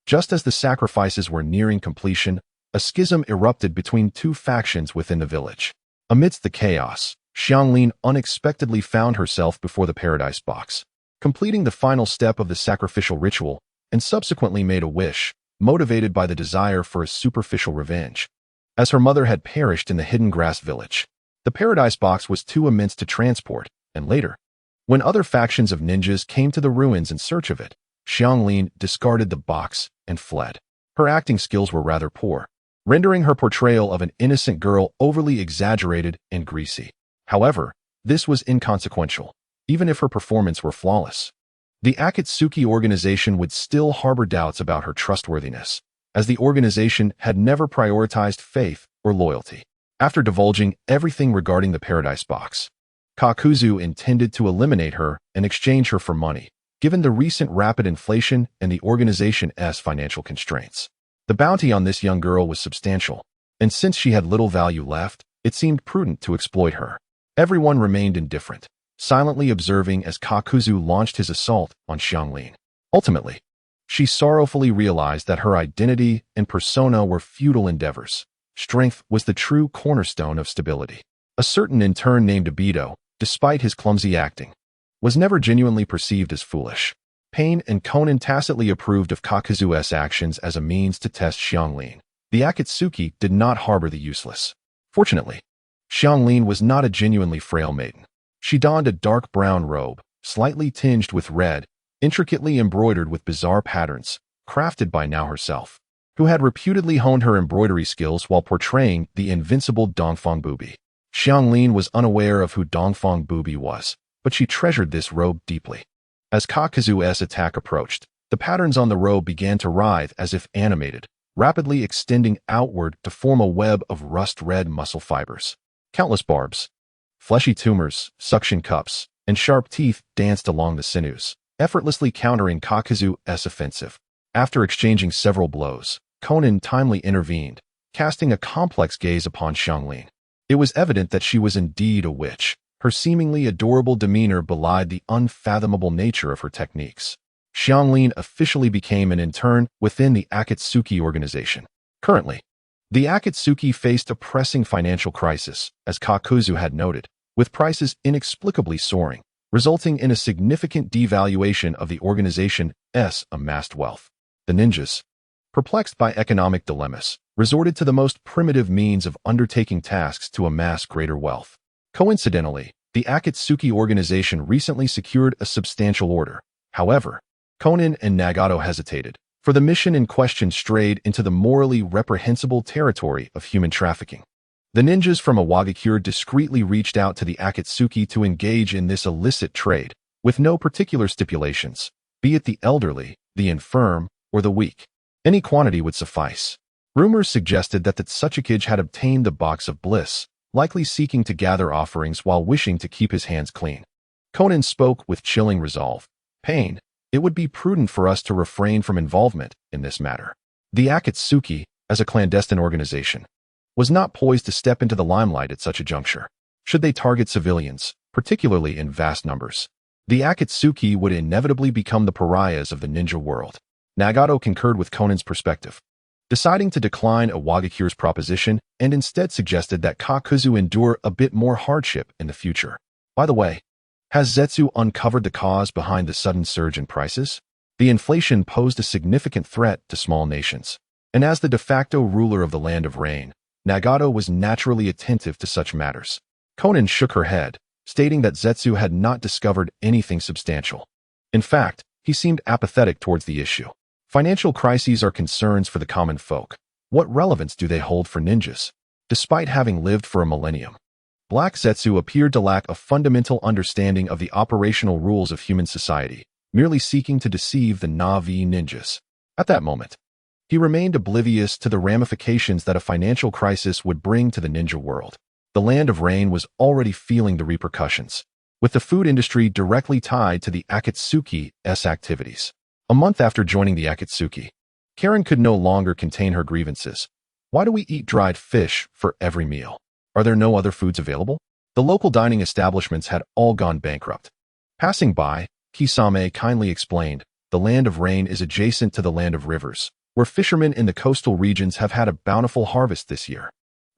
just as the sacrifices were nearing completion, a schism erupted between two factions within the village. Amidst the chaos, Xianglin unexpectedly found herself before the Paradise Box, completing the final step of the sacrificial ritual, and subsequently made a wish, motivated by the desire for a superficial revenge. As her mother had perished in the hidden grass village, the Paradise Box was too immense to transport, and later, when other factions of ninjas came to the ruins in search of it, Xianglin discarded the box and fled. Her acting skills were rather poor, rendering her portrayal of an innocent girl overly exaggerated and greasy. However, this was inconsequential, even if her performance were flawless. The Akatsuki organization would still harbor doubts about her trustworthiness, as the organization had never prioritized faith or loyalty. After divulging everything regarding the Paradise Box, Kakuzu intended to eliminate her and exchange her for money, given the recent rapid inflation and the organization's financial constraints. The bounty on this young girl was substantial, and since she had little value left, it seemed prudent to exploit her. Everyone remained indifferent, silently observing as Kakuzu launched his assault on Xianglin. Ultimately, she sorrowfully realized that her identity and persona were futile endeavors. Strength was the true cornerstone of stability. A certain intern named Obito, despite his clumsy acting, was never genuinely perceived as foolish. Pain and Konan tacitly approved of Kakuzu's actions as a means to test Xianglin. The Akatsuki did not harbor the useless. Fortunately, Xianglin was not a genuinely frail maiden. She donned a dark brown robe, slightly tinged with red, intricately embroidered with bizarre patterns, crafted by Nao herself, who had reputedly honed her embroidery skills while portraying the invincible Dongfang Bubi. Xianglin was unaware of who Dongfang Bubi was, but she treasured this robe deeply. As Kakuzu's attack approached, the patterns on the robe began to writhe as if animated, rapidly extending outward to form a web of rust-red muscle fibers. Countless barbs, fleshy tumors, suction cups, and sharp teeth danced along the sinews, effortlessly countering Kakuzu's offensive. After exchanging several blows, Konan timely intervened, casting a complex gaze upon Xianglin. It was evident that she was indeed a witch. Her seemingly adorable demeanor belied the unfathomable nature of her techniques. Xianglin officially became an intern within the Akatsuki organization. Currently, the Akatsuki faced a pressing financial crisis, as Kakuzu had noted, with prices inexplicably soaring, resulting in a significant devaluation of the organization's amassed wealth. The ninjas, perplexed by economic dilemmas, resorted to the most primitive means of undertaking tasks to amass greater wealth. Coincidentally, The Akatsuki organization recently secured a substantial order. However, Konan and Nagato hesitated, for the mission in question strayed into the morally reprehensible territory of human trafficking. The ninjas from Iwagakure discreetly reached out to the Akatsuki to engage in this illicit trade, with no particular stipulations, be it the elderly, the infirm, or the weak. Any quantity would suffice. Rumors suggested that the Tsuchikage had obtained the box of bliss, likely seeking to gather offerings while wishing to keep his hands clean. Konan spoke with chilling resolve. Pain, it would be prudent for us to refrain from involvement in this matter. The Akatsuki, as a clandestine organization, was not poised to step into the limelight at such a juncture. Should they target civilians, particularly in vast numbers, the Akatsuki would inevitably become the pariahs of the ninja world. Nagato concurred with Konan's perspective, deciding to decline Iwagakure's proposition and instead suggested that Kakuzu endure a bit more hardship in the future. By the way, has Zetsu uncovered the cause behind the sudden surge in prices? The inflation posed a significant threat to small nations, and as the de facto ruler of the Land of Rain, Nagato was naturally attentive to such matters. Konan shook her head, stating that Zetsu had not discovered anything substantial. In fact, he seemed apathetic towards the issue. Financial crises are concerns for the common folk. What relevance do they hold for ninjas? Despite having lived for a millennium, Black Zetsu appeared to lack a fundamental understanding of the operational rules of human society, merely seeking to deceive the Na'vi ninjas. At that moment, he remained oblivious to the ramifications that a financial crisis would bring to the ninja world. The Land of Rain was already feeling the repercussions, with the food industry directly tied to the Akatsuki's activities. A month after joining the Akatsuki, Karen could no longer contain her grievances. Why do we eat dried fish for every meal? Are there no other foods available? The local dining establishments had all gone bankrupt. Passing by, Kisame kindly explained, the Land of Rain is adjacent to the Land of Rivers, where fishermen in the coastal regions have had a bountiful harvest this year,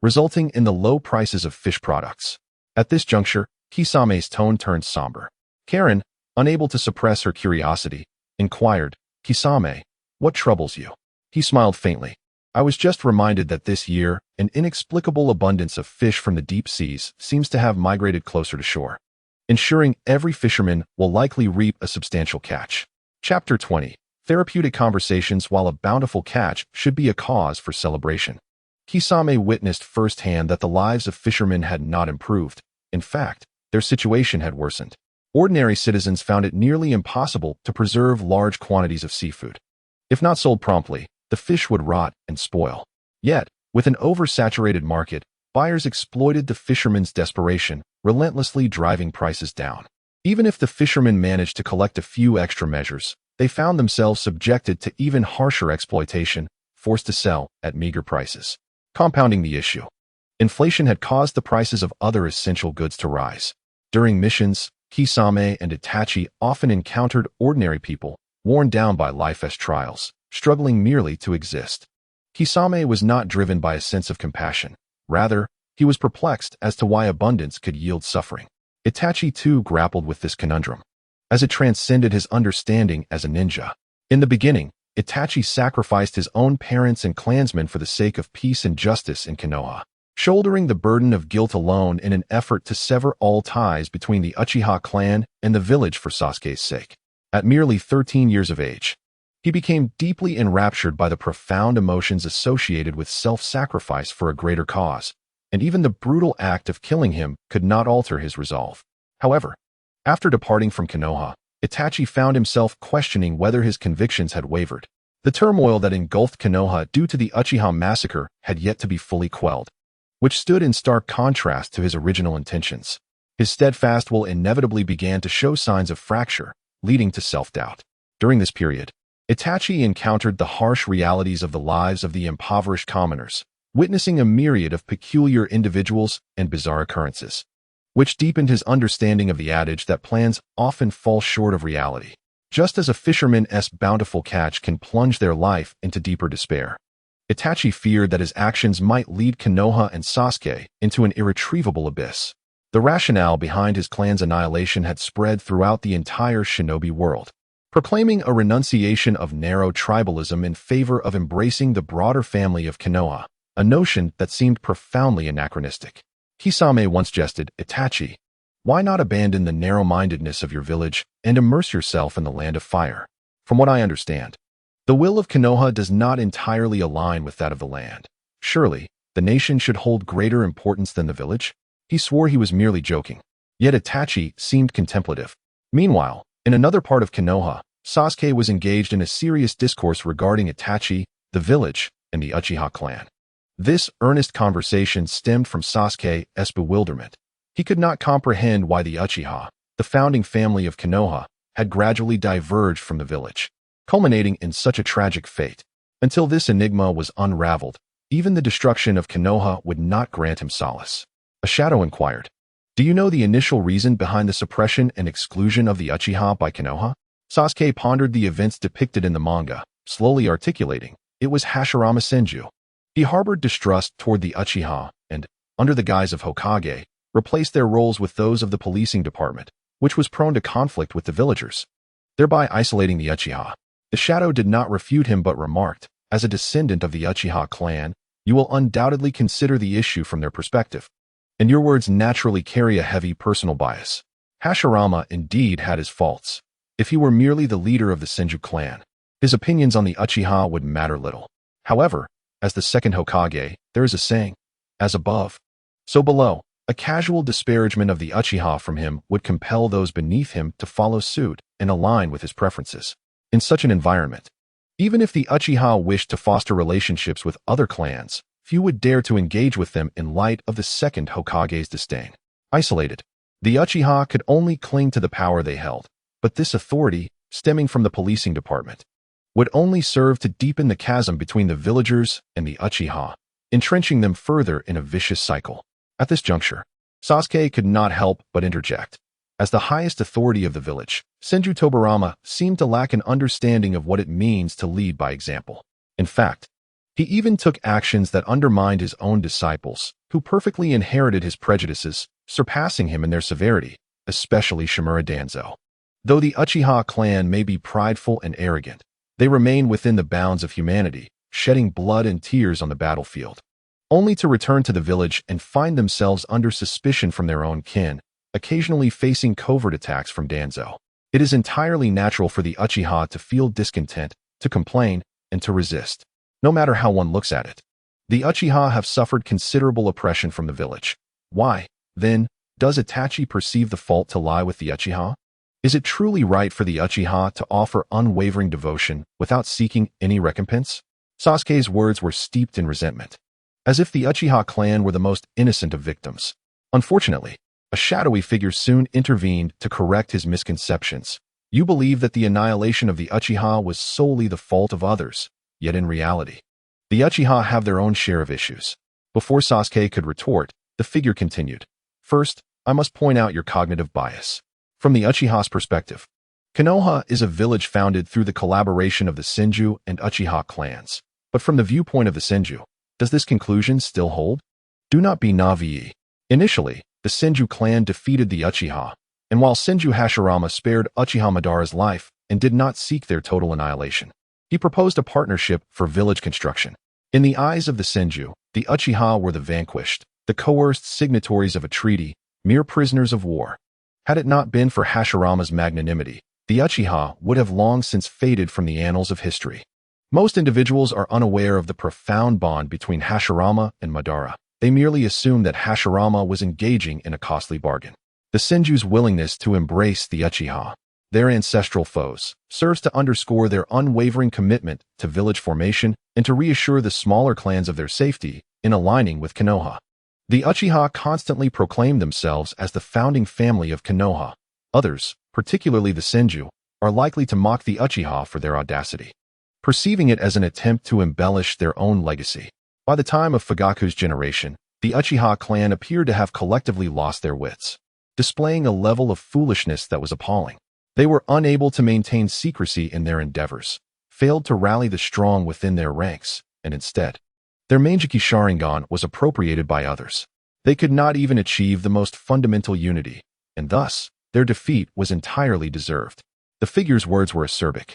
resulting in the low prices of fish products. At this juncture, Kisame's tone turned somber. Karen, unable to suppress her curiosity, inquired, Kisame, what troubles you? He smiled faintly. I was just reminded that this year, an inexplicable abundance of fish from the deep seas seems to have migrated closer to shore, ensuring every fisherman will likely reap a substantial catch. Chapter 20. Therapeutic conversations. While a bountiful catch should be a cause for celebration, Kisame witnessed firsthand that the lives of fishermen had not improved. In fact, their situation had worsened. Ordinary citizens found it nearly impossible to preserve large quantities of seafood. If not sold promptly, the fish would rot and spoil. Yet, with an oversaturated market, buyers exploited the fishermen's desperation, relentlessly driving prices down. Even if the fishermen managed to collect a few extra measures, they found themselves subjected to even harsher exploitation, forced to sell at meager prices. Compounding the issue, inflation had caused the prices of other essential goods to rise. During missions, Kisame and Itachi often encountered ordinary people, worn down by life's trials, struggling merely to exist. Kisame was not driven by a sense of compassion. Rather, he was perplexed as to why abundance could yield suffering. Itachi too grappled with this conundrum, as it transcended his understanding as a ninja. In the beginning, Itachi sacrificed his own parents and clansmen for the sake of peace and justice in Konoha, shouldering the burden of guilt alone in an effort to sever all ties between the Uchiha clan and the village for Sasuke's sake. At merely 13 years of age, he became deeply enraptured by the profound emotions associated with self-sacrifice for a greater cause, and even the brutal act of killing him could not alter his resolve. However, after departing from Konoha, Itachi found himself questioning whether his convictions had wavered. The turmoil that engulfed Konoha due to the Uchiha massacre had yet to be fully quelled, which stood in stark contrast to his original intentions. His steadfast will inevitably began to show signs of fracture, leading to self-doubt. During this period, Itachi encountered the harsh realities of the lives of the impoverished commoners, witnessing a myriad of peculiar individuals and bizarre occurrences, which deepened his understanding of the adage that plans often fall short of reality. Just as a fisherman's bountiful catch can plunge their life into deeper despair, Itachi feared that his actions might lead Konoha and Sasuke into an irretrievable abyss. The rationale behind his clan's annihilation had spread throughout the entire shinobi world, proclaiming a renunciation of narrow tribalism in favor of embracing the broader family of Konoha, a notion that seemed profoundly anachronistic. Kisame once jested, Itachi, Why not abandon the narrow-mindedness of your village and immerse yourself in the land of fire? From what I understand, the will of Konoha does not entirely align with that of the land. Surely, the nation should hold greater importance than the village? He swore he was merely joking. Yet Itachi seemed contemplative. Meanwhile, in another part of Konoha, Sasuke was engaged in a serious discourse regarding Itachi, the village, and the Uchiha clan. This earnest conversation stemmed from Sasuke's bewilderment. He could not comprehend why the Uchiha, the founding family of Konoha, had gradually diverged from the village, culminating in such a tragic fate. Until this enigma was unraveled, even the destruction of Konoha would not grant him solace. A shadow inquired, "Do you know the initial reason behind the suppression and exclusion of the Uchiha by Konoha?" Sasuke pondered the events depicted in the manga, slowly articulating, "It was Hashirama Senju. He harbored distrust toward the Uchiha and, under the guise of Hokage, replaced their roles with those of the policing department, which was prone to conflict with the villagers, thereby isolating the Uchiha." The shadow did not refute him but remarked, "As a descendant of the Uchiha clan, you will undoubtedly consider the issue from their perspective, and your words naturally carry a heavy personal bias." Hashirama indeed had his faults. If he were merely the leader of the Senju clan, his opinions on the Uchiha would matter little. However, as the second Hokage, there is a saying, "As above, so below." A casual disparagement of the Uchiha from him would compel those beneath him to follow suit and align with his preferences. In such an environment, even if the Uchiha wished to foster relationships with other clans, few would dare to engage with them in light of the second Hokage's disdain. Isolated, the Uchiha could only cling to the power they held, but this authority, stemming from the policing department, would only serve to deepen the chasm between the villagers and the Uchiha, entrenching them further in a vicious cycle. At this juncture, Sasuke could not help but interject. As the highest authority of the village, Senju Tobirama seemed to lack an understanding of what it means to lead by example. In fact, he even took actions that undermined his own disciples, who perfectly inherited his prejudices, surpassing him in their severity, especially Shimura Danzo. Though the Uchiha clan may be prideful and arrogant, they remain within the bounds of humanity, shedding blood and tears on the battlefield, only to return to the village and find themselves under suspicion from their own kin, occasionally facing covert attacks from Danzo. It is entirely natural for the Uchiha to feel discontent, to complain, and to resist, no matter how one looks at it. The Uchiha have suffered considerable oppression from the village. Why, then, does Itachi perceive the fault to lie with the Uchiha? Is it truly right for the Uchiha to offer unwavering devotion without seeking any recompense? Sasuke's words were steeped in resentment, as if the Uchiha clan were the most innocent of victims. Unfortunately, a shadowy figure soon intervened to correct his misconceptions. "You believe that the annihilation of the Uchiha was solely the fault of others, yet in reality, the Uchiha have their own share of issues." Before Sasuke could retort, the figure continued, "First, I must point out your cognitive bias. From the Uchiha's perspective, Konoha is a village founded through the collaboration of the Senju and Uchiha clans. But from the viewpoint of the Senju, does this conclusion still hold? Do not be naive. Initially, the Senju clan defeated the Uchiha, and while Senju Hashirama spared Uchiha Madara's life and did not seek their total annihilation, he proposed a partnership for village construction. In the eyes of the Senju, the Uchiha were the vanquished, the coerced signatories of a treaty, mere prisoners of war. Had it not been for Hashirama's magnanimity, the Uchiha would have long since faded from the annals of history. Most individuals are unaware of the profound bond between Hashirama and Madara. They merely assume that Hashirama was engaging in a costly bargain. The Senju's willingness to embrace the Uchiha, their ancestral foes, serves to underscore their unwavering commitment to village formation and to reassure the smaller clans of their safety in aligning with Konoha. The Uchiha constantly proclaim themselves as the founding family of Konoha. Others, particularly the Senju, are likely to mock the Uchiha for their audacity, perceiving it as an attempt to embellish their own legacy. By the time of Fugaku's generation, the Uchiha clan appeared to have collectively lost their wits, displaying a level of foolishness that was appalling. They were unable to maintain secrecy in their endeavors, failed to rally the strong within their ranks, and instead, their Manjiki Sharingan was appropriated by others. They could not even achieve the most fundamental unity, and thus, their defeat was entirely deserved. The figure's words were acerbic,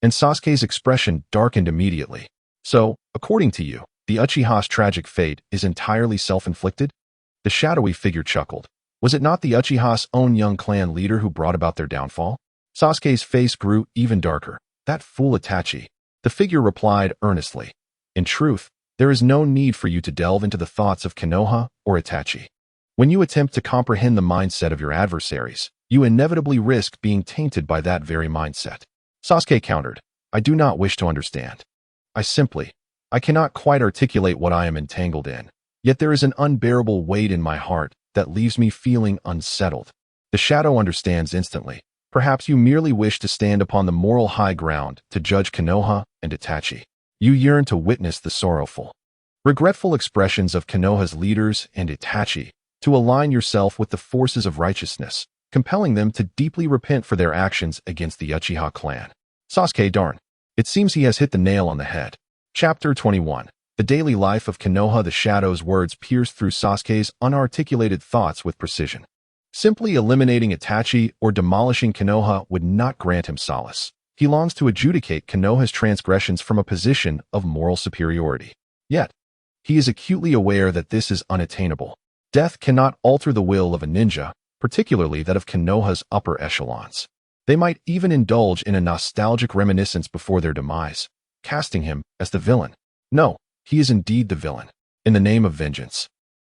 and Sasuke's expression darkened immediately. "So, according to you, the Uchiha's tragic fate is entirely self-inflicted?" The shadowy figure chuckled. Was it not the Uchiha's own young clan leader who brought about their downfall? Sasuke's face grew even darker. That fool Itachi. The figure replied earnestly. In truth, there is no need for you to delve into the thoughts of Konoha or Itachi. When you attempt to comprehend the mindset of your adversaries, you inevitably risk being tainted by that very mindset. Sasuke countered, I do not wish to understand. I cannot quite articulate what I am entangled in, yet there is an unbearable weight in my heart that leaves me feeling unsettled. The shadow understands instantly. Perhaps you merely wish to stand upon the moral high ground to judge Konoha and Itachi. You yearn to witness the sorrowful, regretful expressions of Konoha's leaders and Itachi, to align yourself with the forces of righteousness, compelling them to deeply repent for their actions against the Uchiha clan. Sasuke, darn. It seems he has hit the nail on the head. Chapter 21. The daily life of Konoha. The shadow's words pierced through Sasuke's unarticulated thoughts with precision. Simply eliminating Itachi or demolishing Konoha would not grant him solace. He longs to adjudicate Konoha's transgressions from a position of moral superiority. Yet, he is acutely aware that this is unattainable. Death cannot alter the will of a ninja, particularly that of Konoha's upper echelons. They might even indulge in a nostalgic reminiscence before their demise, casting him as the villain. No, he is indeed the villain. In the name of vengeance,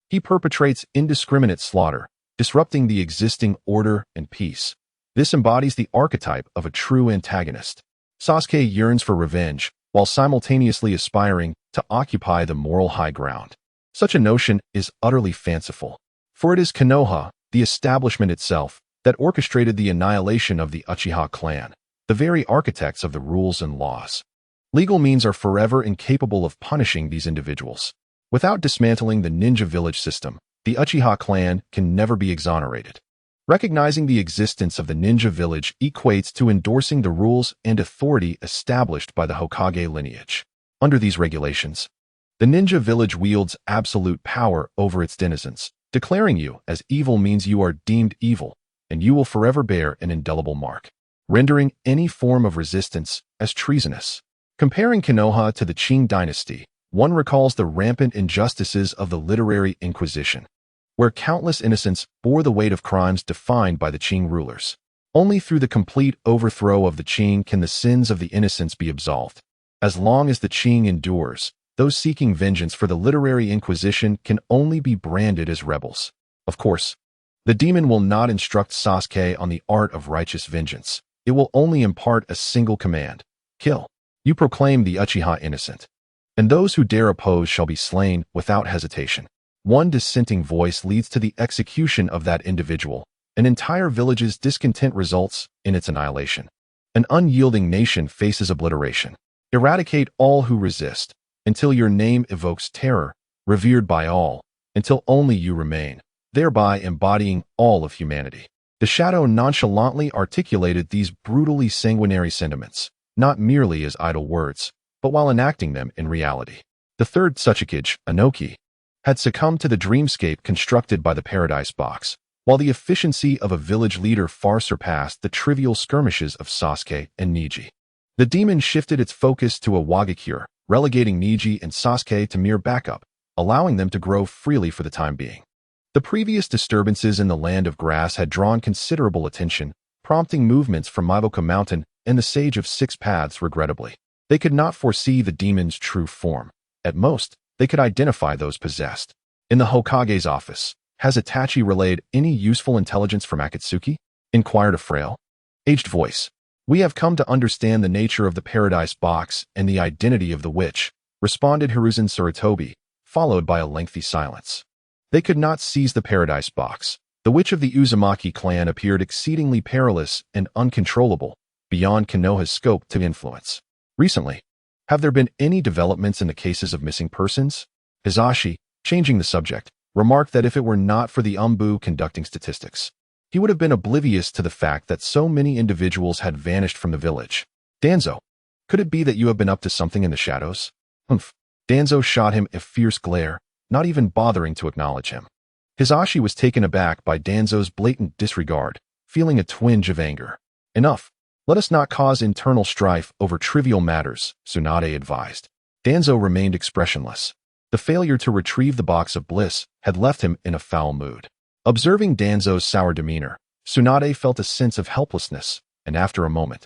he perpetrates indiscriminate slaughter, disrupting the existing order and peace. This embodies the archetype of a true antagonist. Sasuke yearns for revenge, while simultaneously aspiring to occupy the moral high ground. Such a notion is utterly fanciful, for it is Konoha, the establishment itself, that orchestrated the annihilation of the Uchiha clan, the very architects of the rules and laws. Legal means are forever incapable of punishing these individuals. Without dismantling the ninja village system, the Uchiha clan can never be exonerated. Recognizing the existence of the ninja village equates to endorsing the rules and authority established by the Hokage lineage. Under these regulations, the ninja village wields absolute power over its denizens. Declaring you as evil means you are deemed evil, and you will forever bear an indelible mark, rendering any form of resistance as treasonous. Comparing Konoha to the Qing dynasty, one recalls the rampant injustices of the literary Inquisition, where countless innocents bore the weight of crimes defined by the Qing rulers. Only through the complete overthrow of the Qing can the sins of the innocents be absolved. As long as the Qing endures, those seeking vengeance for the literary Inquisition can only be branded as rebels. Of course, the demon will not instruct Sasuke on the art of righteous vengeance. It will only impart a single command: kill. You proclaim the Uchiha innocent, and those who dare oppose shall be slain without hesitation. One dissenting voice leads to the execution of that individual. An entire village's discontent results in its annihilation. An unyielding nation faces obliteration. Eradicate all who resist, until your name evokes terror, revered by all, until only you remain, thereby embodying all of humanity. The shadow nonchalantly articulated these brutally sanguinary sentiments, not merely as idle words, but while enacting them in reality. The third Tsuchikage, Inoki, had succumbed to the dreamscape constructed by the Paradise Box, while the efficiency of a village leader far surpassed the trivial skirmishes of Sasuke and Neji. The demon shifted its focus to a Wagakure, relegating Neji and Sasuke to mere backup, allowing them to grow freely for the time being. The previous disturbances in the Land of Grass had drawn considerable attention, prompting movements from Maiboka Mountain and the Sage of Six Paths. Regrettably, they could not foresee the demon's true form. At most, they could identify those possessed. In the Hokage's office, has Itachi relayed any useful intelligence from Akatsuki? Inquired a frail, aged voice. We have come to understand the nature of the Paradise Box and the identity of the witch, responded Hiruzen Sarutobi, followed by a lengthy silence. They could not seize the Paradise Box. The witch of the Uzumaki clan appeared exceedingly perilous and uncontrollable, beyond Konoha's scope to influence. Recently, have there been any developments in the cases of missing persons? Hisashi, changing the subject, remarked that if it were not for the Umbu conducting statistics, he would have been oblivious to the fact that so many individuals had vanished from the village. Danzo, could it be that you have been up to something in the shadows? Humph. Danzo shot him a fierce glare, not even bothering to acknowledge him. Hisashi was taken aback by Danzo's blatant disregard, feeling a twinge of anger. Enough. Let us not cause internal strife over trivial matters, Tsunade advised. Danzo remained expressionless. The failure to retrieve the box of bliss had left him in a foul mood. Observing Danzo's sour demeanor, Tsunade felt a sense of helplessness, and after a moment,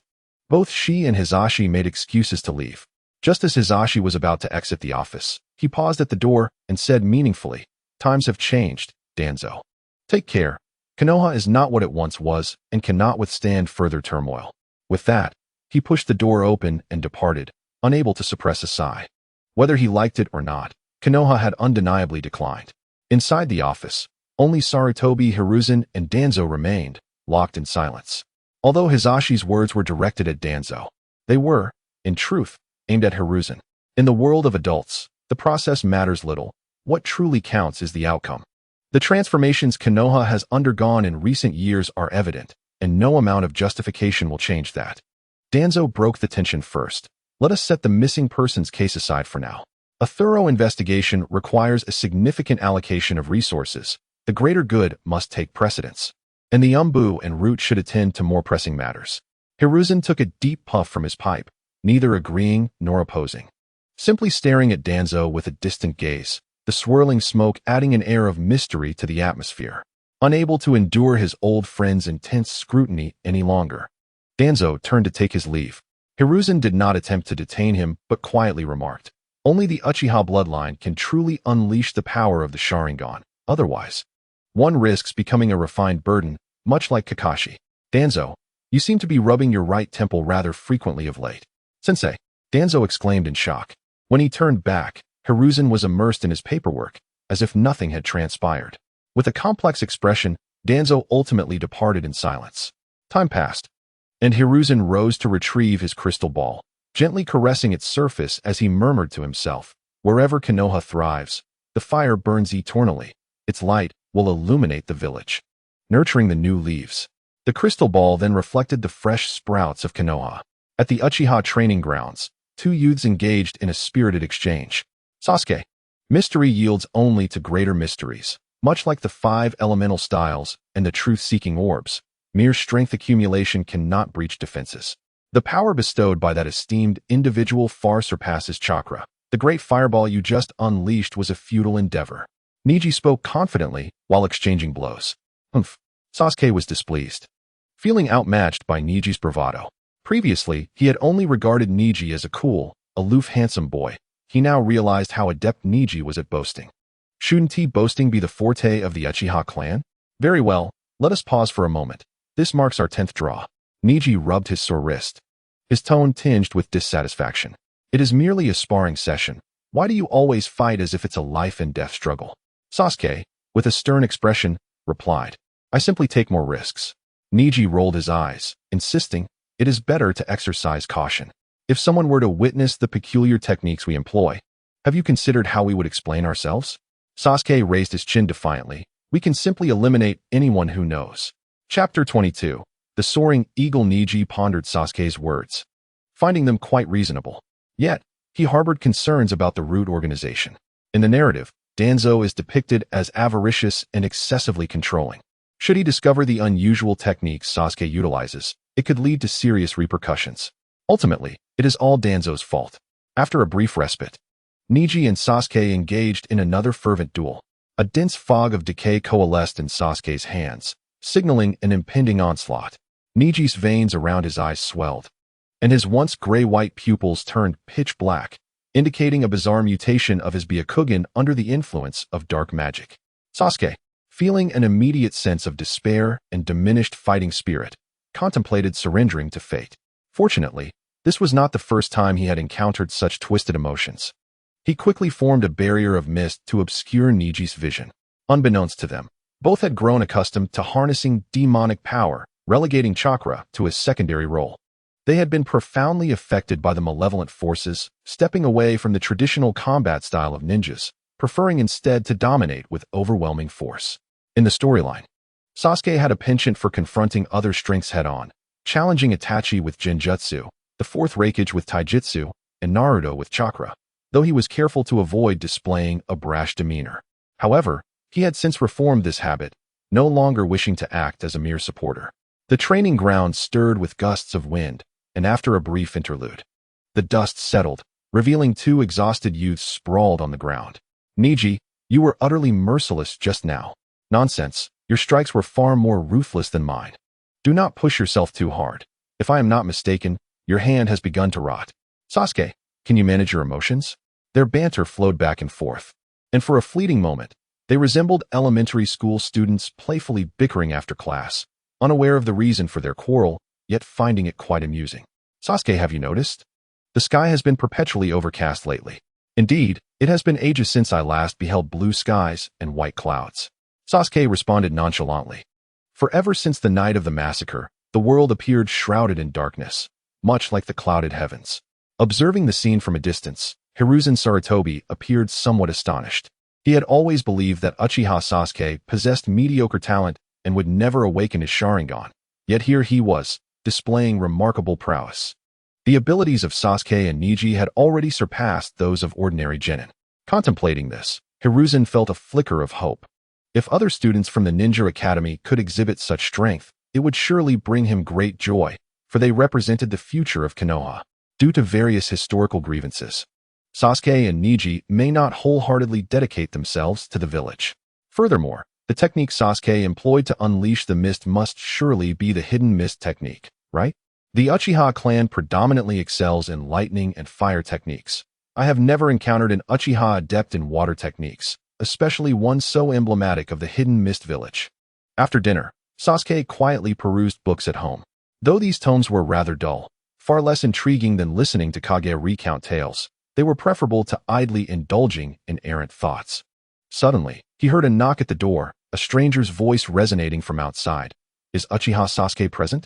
both she and Hisashi made excuses to leave. Just as Hisashi was about to exit the office, he paused at the door and said meaningfully, "Times have changed, Danzo. Take care. Konoha is not what it once was and cannot withstand further turmoil." With that, he pushed the door open and departed, unable to suppress a sigh. Whether he liked it or not, Konoha had undeniably declined. Inside the office, only Sarutobi, Hiruzen, and Danzo remained, locked in silence. Although Hisashi's words were directed at Danzo, they were, in truth, aimed at Hiruzen. In the world of adults, the process matters little. What truly counts is the outcome. The transformations Konoha has undergone in recent years are evident, and no amount of justification will change that. Danzo broke the tension first. Let us set the missing persons case aside for now. A thorough investigation requires a significant allocation of resources. The greater good must take precedence, and the Umbu and Root should attend to more pressing matters. Hiruzen took a deep puff from his pipe, neither agreeing nor opposing. Simply staring at Danzo with a distant gaze, the swirling smoke adding an air of mystery to the atmosphere. Unable to endure his old friend's intense scrutiny any longer, Danzo turned to take his leave. Hiruzen did not attempt to detain him, but quietly remarked, "Only the Uchiha bloodline can truly unleash the power of the Sharingan. Otherwise, one risks becoming a refined burden, much like Kakashi." "Danzo, you seem to be rubbing your right temple rather frequently of late." "Sensei," Danzo exclaimed in shock. When he turned back, Hiruzen was immersed in his paperwork, as if nothing had transpired. With a complex expression, Danzo ultimately departed in silence. Time passed, and Hiruzen rose to retrieve his crystal ball, gently caressing its surface as he murmured to himself, "Wherever Konoha thrives, the fire burns eternally. Its light will illuminate the village, nurturing the new leaves." The crystal ball then reflected the fresh sprouts of Konoha. At the Uchiha training grounds, two youths engaged in a spirited exchange. "Sasuke, mystery yields only to greater mysteries. Much like the 5 elemental styles and the truth-seeking orbs, mere strength accumulation cannot breach defenses. The power bestowed by that esteemed individual far surpasses chakra. The great fireball you just unleashed was a futile endeavor." Neji spoke confidently while exchanging blows. "Humph." Sasuke was displeased, feeling outmatched by Neji's bravado. Previously, he had only regarded Neji as a cool, aloof handsome boy. He now realized how adept Neji was at boasting. Shouldn't boasting be the forte of the Uchiha clan? Very well, let us pause for a moment. This marks our 10th draw. Neji rubbed his sore wrist, his tone tinged with dissatisfaction. "It is merely a sparring session. Why do you always fight as if it's a life and death struggle?" Sasuke, with a stern expression, replied, "I simply take more risks." Neji rolled his eyes, insisting, "It is better to exercise caution. If someone were to witness the peculiar techniques we employ, have you considered how we would explain ourselves?" Sasuke raised his chin defiantly. "We can simply eliminate anyone who knows." Chapter 22. The Soaring Eagle. Neji pondered Sasuke's words, finding them quite reasonable. Yet, he harbored concerns about the Root organization. In the narrative, Danzo is depicted as avaricious and excessively controlling. Should he discover the unusual techniques Sasuke utilizes, it could lead to serious repercussions. Ultimately, it is all Danzo's fault. After a brief respite, Neji and Sasuke engaged in another fervent duel. A dense fog of decay coalesced in Sasuke's hands, signaling an impending onslaught. Neji's veins around his eyes swelled, and his once gray-white pupils turned pitch black, indicating a bizarre mutation of his Byakugan under the influence of dark magic. Sasuke, feeling an immediate sense of despair and diminished fighting spirit, contemplated surrendering to fate. Fortunately, this was not the first time he had encountered such twisted emotions. He quickly formed a barrier of mist to obscure Neji's vision. Unbeknownst to them, both had grown accustomed to harnessing demonic power, relegating chakra to a secondary role. They had been profoundly affected by the malevolent forces, stepping away from the traditional combat style of ninjas, preferring instead to dominate with overwhelming force. In the storyline, Sasuke had a penchant for confronting other strengths head-on, challenging Itachi with Genjutsu, the fourth Raikage with Taijutsu, and Naruto with chakra, though he was careful to avoid displaying a brash demeanor. However, he had since reformed this habit, no longer wishing to act as a mere supporter. The training ground stirred with gusts of wind, and after a brief interlude, the dust settled, revealing 2 exhausted youths sprawled on the ground. "Neji, you were utterly merciless just now." "Nonsense. Your strikes were far more ruthless than mine. Do not push yourself too hard. If I am not mistaken, your hand has begun to rot. Sasuke, can you manage your emotions? Their banter flowed back and forth, and for a fleeting moment, they resembled elementary school students playfully bickering after class, unaware of the reason for their quarrel, yet finding it quite amusing. Sasuke, have you noticed? The sky has been perpetually overcast lately. Indeed, it has been ages since I last beheld blue skies and white clouds. Sasuke responded nonchalantly. For ever since the night of the massacre, the world appeared shrouded in darkness, much like the clouded heavens. Observing the scene from a distance, Hiruzen Sarutobi appeared somewhat astonished. He had always believed that Uchiha Sasuke possessed mediocre talent and would never awaken his Sharingan. Yet here he was, displaying remarkable prowess. The abilities of Sasuke and Neji had already surpassed those of ordinary genin. Contemplating this, Hiruzen felt a flicker of hope. If other students from the Ninja Academy could exhibit such strength, it would surely bring him great joy, for they represented the future of Konoha. Due to various historical grievances, Sasuke and Neji may not wholeheartedly dedicate themselves to the village. Furthermore, the technique Sasuke employed to unleash the mist must surely be the hidden mist technique, right? The Uchiha clan predominantly excels in lightning and fire techniques. I have never encountered an Uchiha adept in water techniques, especially one so emblematic of the hidden mist village. After dinner, Sasuke quietly perused books at home. Though these tomes were rather dull, far less intriguing than listening to Kage recount tales, they were preferable to idly indulging in errant thoughts. Suddenly, he heard a knock at the door, a stranger's voice resonating from outside. Is Uchiha Sasuke present?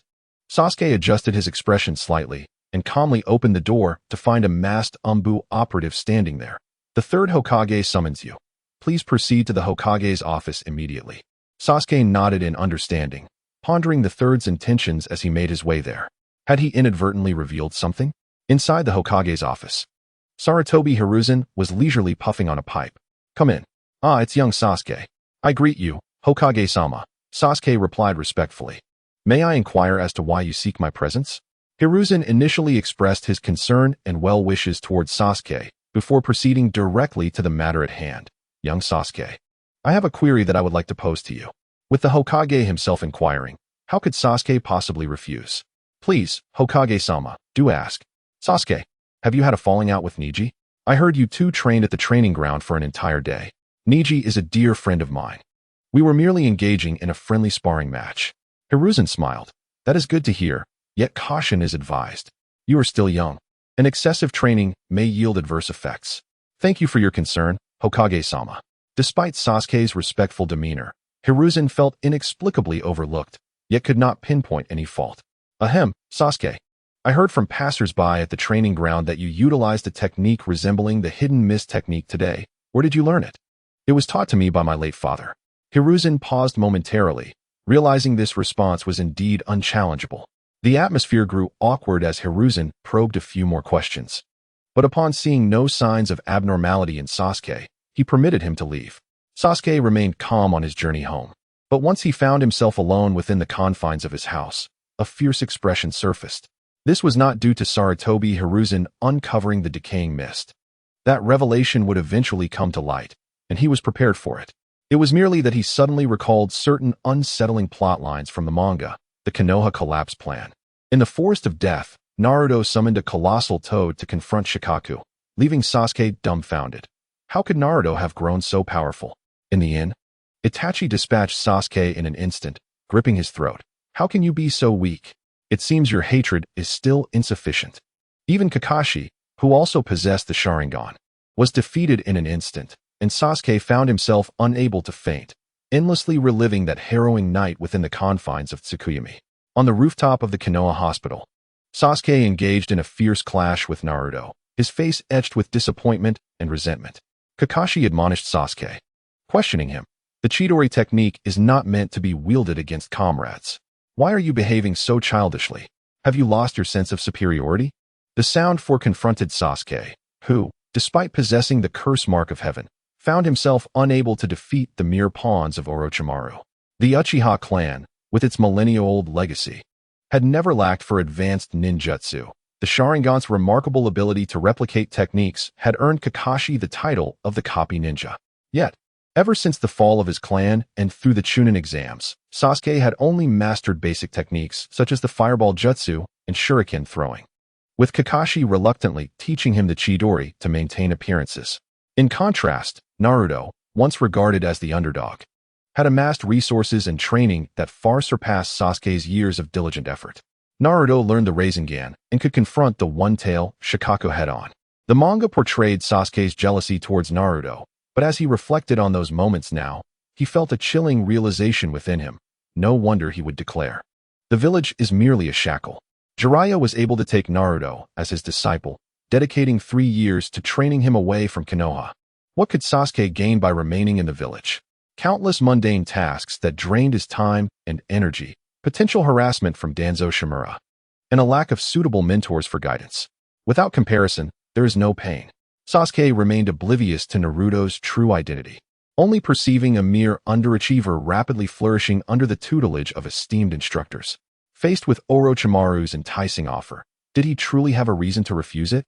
Sasuke adjusted his expression slightly and calmly opened the door to find a masked Umbu operative standing there. The third Hokage summons you. Please proceed to the Hokage's office immediately. Sasuke nodded in understanding, pondering the third's intentions as he made his way there. Had he inadvertently revealed something? Inside the Hokage's office, Sarutobi Hiruzen was leisurely puffing on a pipe. Come in. Ah, it's young Sasuke. I greet you, Hokage-sama. Sasuke replied respectfully. May I inquire as to why you seek my presence? Hiruzen initially expressed his concern and well wishes towards Sasuke before proceeding directly to the matter at hand. Young Sasuke, I have a query that I would like to pose to you. With the Hokage himself inquiring, how could Sasuke possibly refuse? Please, Hokage-sama, do ask. Sasuke, have you had a falling out with Neji? I heard you two trained at the training ground for an entire day. Neji is a dear friend of mine. We were merely engaging in a friendly sparring match. Hiruzen smiled. That is good to hear, yet caution is advised. You are still young, and excessive training may yield adverse effects. Thank you for your concern, Hokage-sama. Despite Sasuke's respectful demeanor, Hiruzen felt inexplicably overlooked, yet could not pinpoint any fault. Ahem, Sasuke. I heard from passers-by at the training ground that you utilized a technique resembling the hidden mist technique today. Where did you learn it? It was taught to me by my late father. Hiruzen paused momentarily, realizing this response was indeed unchallengeable. The atmosphere grew awkward as Hiruzen probed a few more questions. But upon seeing no signs of abnormality in Sasuke, he permitted him to leave. Sasuke remained calm on his journey home. But once he found himself alone within the confines of his house, a fierce expression surfaced. This was not due to Sarutobi Hiruzen uncovering the decaying mist. That revelation would eventually come to light, and he was prepared for it. It was merely that he suddenly recalled certain unsettling plot lines from the manga, the Konoha collapse plan. In the Forest of Death, Naruto summoned a colossal toad to confront Shikaku, leaving Sasuke dumbfounded. How could Naruto have grown so powerful? In the inn, Itachi dispatched Sasuke in an instant, gripping his throat. How can you be so weak? It seems your hatred is still insufficient. Even Kakashi, who also possessed the Sharingan, was defeated in an instant, and Sasuke found himself unable to faint, endlessly reliving that harrowing night within the confines of Tsukuyami. On the rooftop of the Konoha hospital, Sasuke engaged in a fierce clash with Naruto, his face etched with disappointment and resentment. Kakashi admonished Sasuke, questioning him. The Chidori technique is not meant to be wielded against comrades. Why are you behaving so childishly? Have you lost your sense of superiority? The sound confronted Sasuke, who, despite possessing the curse mark of heaven, found himself unable to defeat the mere pawns of Orochimaru. The Uchiha clan, with its millennia-old legacy, had never lacked for advanced ninjutsu. The Sharingan's remarkable ability to replicate techniques had earned Kakashi the title of the Copy Ninja. Yet, Ever since the fall of his clan and through the Chunin exams, Sasuke had only mastered basic techniques such as the fireball jutsu and shuriken throwing, with Kakashi reluctantly teaching him the Chidori to maintain appearances. In contrast, Naruto, once regarded as the underdog, had amassed resources and training that far surpassed Sasuke's years of diligent effort. Naruto learned the Rasengan and could confront the one-tail Shikaku head-on. The manga portrayed Sasuke's jealousy towards Naruto, but as he reflected on those moments now, he felt a chilling realization within him. No wonder he would declare, "The village is merely a shackle." Jiraiya was able to take Naruto as his disciple, dedicating 3 years to training him away from Konoha. What could Sasuke gain by remaining in the village? Countless mundane tasks that drained his time and energy, potential harassment from Danzo Shimura, and a lack of suitable mentors for guidance. Without comparison, there is no pain. Sasuke remained oblivious to Naruto's true identity, only perceiving a mere underachiever rapidly flourishing under the tutelage of esteemed instructors. Faced with Orochimaru's enticing offer, did he truly have a reason to refuse it?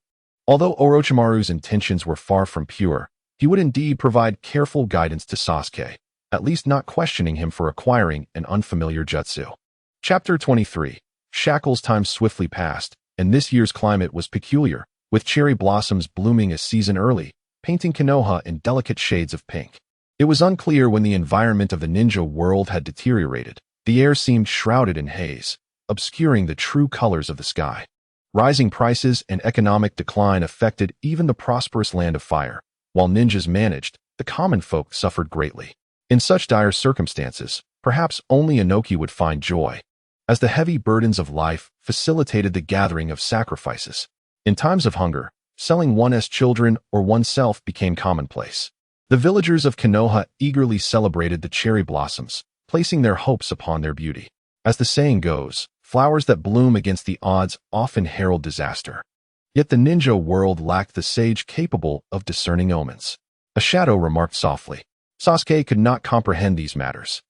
Although Orochimaru's intentions were far from pure, he would indeed provide careful guidance to Sasuke, at least not questioning him for acquiring an unfamiliar jutsu. Chapter 23. Shackles. Time swiftly passed, and this year's climate was peculiar, with cherry blossoms blooming a season early, painting Konoha in delicate shades of pink. It was unclear when the environment of the ninja world had deteriorated. The air seemed shrouded in haze, obscuring the true colors of the sky. Rising prices and economic decline affected even the prosperous land of fire. While ninjas managed, the common folk suffered greatly. In such dire circumstances, perhaps only Inoki would find joy, as the heavy burdens of life facilitated the gathering of sacrifices. In times of hunger, selling one's children or oneself became commonplace. The villagers of Konoha eagerly celebrated the cherry blossoms, placing their hopes upon their beauty. As the saying goes, flowers that bloom against the odds often herald disaster. Yet the ninja world lacked the sage capable of discerning omens. A shadow remarked softly. Sasuke could not comprehend these matters,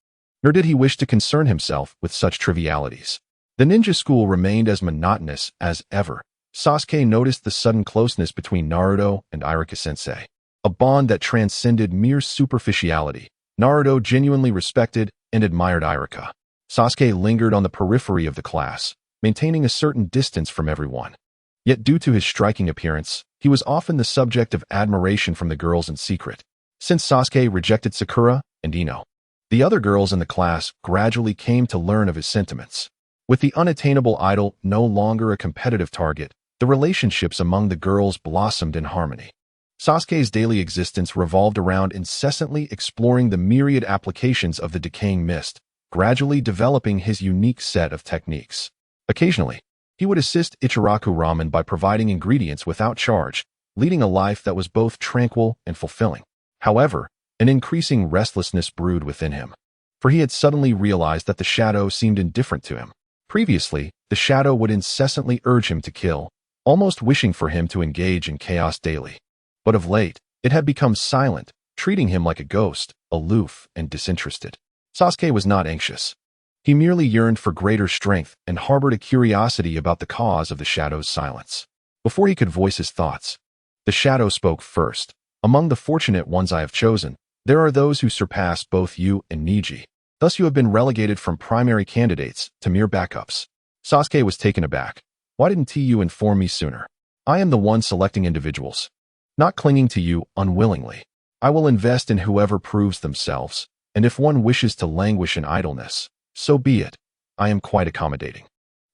nor did he wish to concern himself with such trivialities. The ninja school remained as monotonous as ever. Sasuke noticed the sudden closeness between Naruto and Ichiraku-sensei, a bond that transcended mere superficiality. Naruto genuinely respected and admired Ichiraku. Sasuke lingered on the periphery of the class, maintaining a certain distance from everyone. Yet due to his striking appearance, he was often the subject of admiration from the girls in secret. Since Sasuke rejected Sakura and Ino, the other girls in the class gradually came to learn of his sentiments. With the unattainable idol no longer a competitive target, the relationships among the girls blossomed in harmony. Sasuke's daily existence revolved around incessantly exploring the myriad applications of the decaying mist, gradually developing his unique set of techniques. Occasionally, he would assist Ichiraku ramen by providing ingredients without charge, leading a life that was both tranquil and fulfilling. However, an increasing restlessness brewed within him, for he had suddenly realized that the shadow seemed indifferent to him. Previously, the shadow would incessantly urge him to kill, almost wishing for him to engage in chaos daily. But of late, it had become silent, treating him like a ghost, aloof and disinterested. Sasuke was not anxious. He merely yearned for greater strength and harbored a curiosity about the cause of the shadow's silence. Before he could voice his thoughts, the shadow spoke first. "Among the fortunate ones I have chosen, there are those who surpass both you and Neji. Thus you have been relegated from primary candidates to mere backups." Sasuke was taken aback. "Why didn't you inform me sooner? I am the one selecting individuals, not clinging to you unwillingly. I will invest in whoever proves themselves, and if one wishes to languish in idleness, so be it. I am quite accommodating."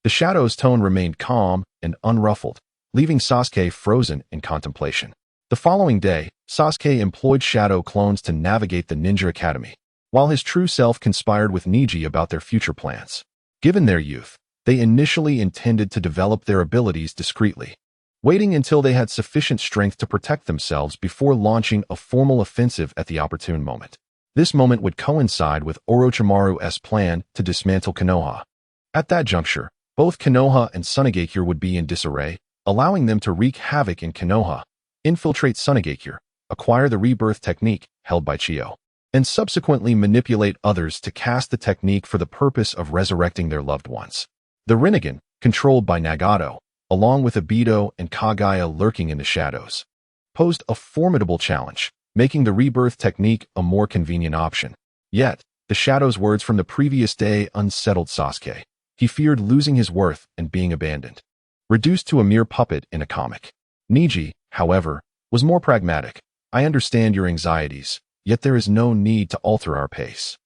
The shadow's tone remained calm and unruffled, leaving Sasuke frozen in contemplation. The following day, Sasuke employed shadow clones to navigate the ninja academy, while his true self conspired with Neji about their future plans. Given their youth, they initially intended to develop their abilities discreetly, waiting until they had sufficient strength to protect themselves before launching a formal offensive at the opportune moment. This moment would coincide with Orochimaru's plan to dismantle Konoha. At that juncture, both Konoha and Sunagakure would be in disarray, allowing them to wreak havoc in Konoha, infiltrate Sunagakure, acquire the rebirth technique held by Chiyo, and subsequently manipulate others to cast the technique for the purpose of resurrecting their loved ones. The Rinnegan, controlled by Nagato, along with Obito and Kagaya lurking in the shadows, posed a formidable challenge. making the rebirth technique a more convenient option. Yet, the shadow's words from the previous day unsettled Sasuke. He feared losing his worth and being abandoned, reduced to a mere puppet in a comic. Neji, however, was more pragmatic. I understand your anxieties, yet there is no need to alter our pace.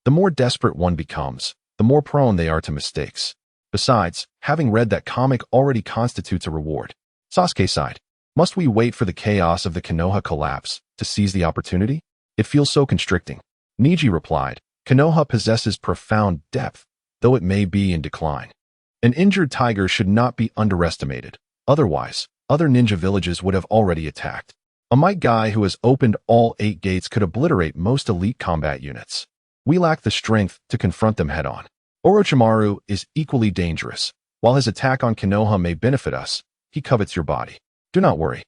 The more desperate one becomes, the more prone they are to mistakes. Besides, having read that comic already constitutes a reward. Sasuke sighed. Must we wait for the chaos of the Konoha collapse to seize the opportunity? It feels so constricting. Neji replied, Konoha possesses profound depth, though it may be in decline. An injured tiger should not be underestimated. Otherwise, other ninja villages would have already attacked. A might guy who has opened all 8 gates could obliterate most elite combat units. We lack the strength to confront them head-on. Orochimaru is equally dangerous. While his attack on Konoha may benefit us, he covets your body. Do not worry.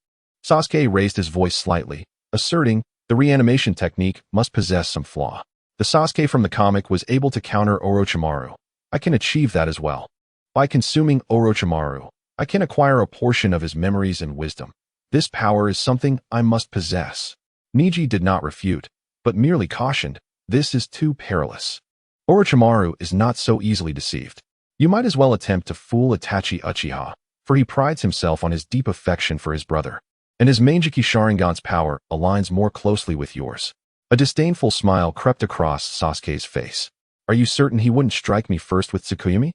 Sasuke raised his voice slightly, asserting the reanimation technique must possess some flaw. The Sasuke from the comic was able to counter Orochimaru. I can achieve that as well. By consuming Orochimaru, I can acquire a portion of his memories and wisdom. This power is something I must possess. Neji did not refute, but merely cautioned, this is too perilous. Orochimaru is not so easily deceived. You might as well attempt to fool Itachi Uchiha, for he prides himself on his deep affection for his brother, and his Manjiki Sharingan's power aligns more closely with yours. A disdainful smile crept across Sasuke's face. Are you certain he wouldn't strike me first with Tsukuyomi?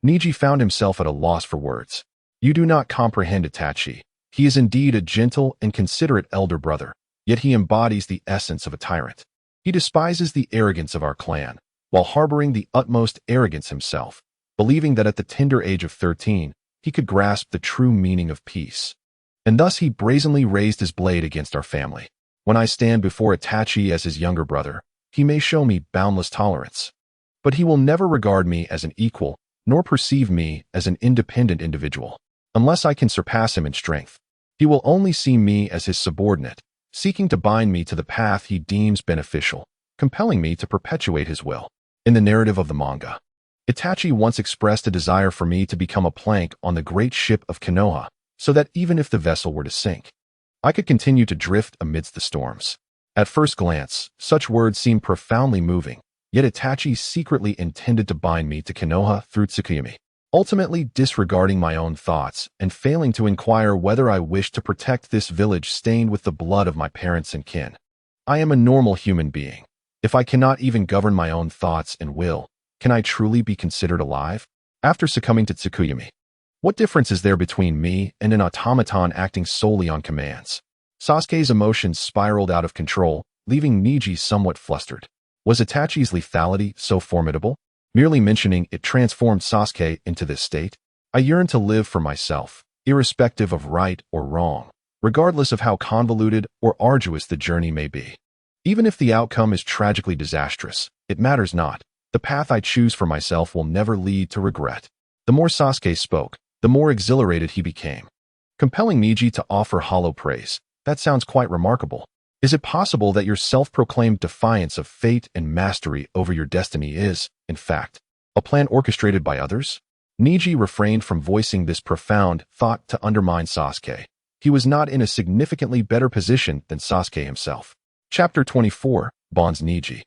Neji found himself at a loss for words. You do not comprehend Itachi. He is indeed a gentle and considerate elder brother, yet he embodies the essence of a tyrant. He despises the arrogance of our clan, while harboring the utmost arrogance himself, believing that at the tender age of 13, he could grasp the true meaning of peace. And thus he brazenly raised his blade against our family. When I stand before Itachi as his younger brother, he may show me boundless tolerance. But he will never regard me as an equal, nor perceive me as an independent individual. Unless I can surpass him in strength, he will only see me as his subordinate, seeking to bind me to the path he deems beneficial, compelling me to perpetuate his will. In the narrative of the manga, Itachi once expressed a desire for me to become a plank on the great ship of Konoha, so that even if the vessel were to sink, I could continue to drift amidst the storms. At first glance, such words seem profoundly moving, yet Itachi secretly intended to bind me to Konoha through Tsukuyomi, ultimately disregarding my own thoughts and failing to inquire whether I wished to protect this village stained with the blood of my parents and kin. I am a normal human being. If I cannot even govern my own thoughts and will, can I truly be considered alive? After succumbing to Tsukuyomi, what difference is there between me and an automaton acting solely on commands? Sasuke's emotions spiraled out of control, leaving Neji somewhat flustered. Was Itachi's lethality so formidable? Merely mentioning it transformed Sasuke into this state? I yearn to live for myself, irrespective of right or wrong, regardless of how convoluted or arduous the journey may be. Even if the outcome is tragically disastrous, it matters not. The path I choose for myself will never lead to regret. The more Sasuke spoke, the more exhilarated he became, compelling Neji to offer hollow praise. That sounds quite remarkable. Is it possible that your self-proclaimed defiance of fate and mastery over your destiny is, in fact, a plan orchestrated by others? Neji refrained from voicing this profound thought to undermine Sasuke. He was not in a significantly better position than Sasuke himself. Chapter 24, Bonds Neji.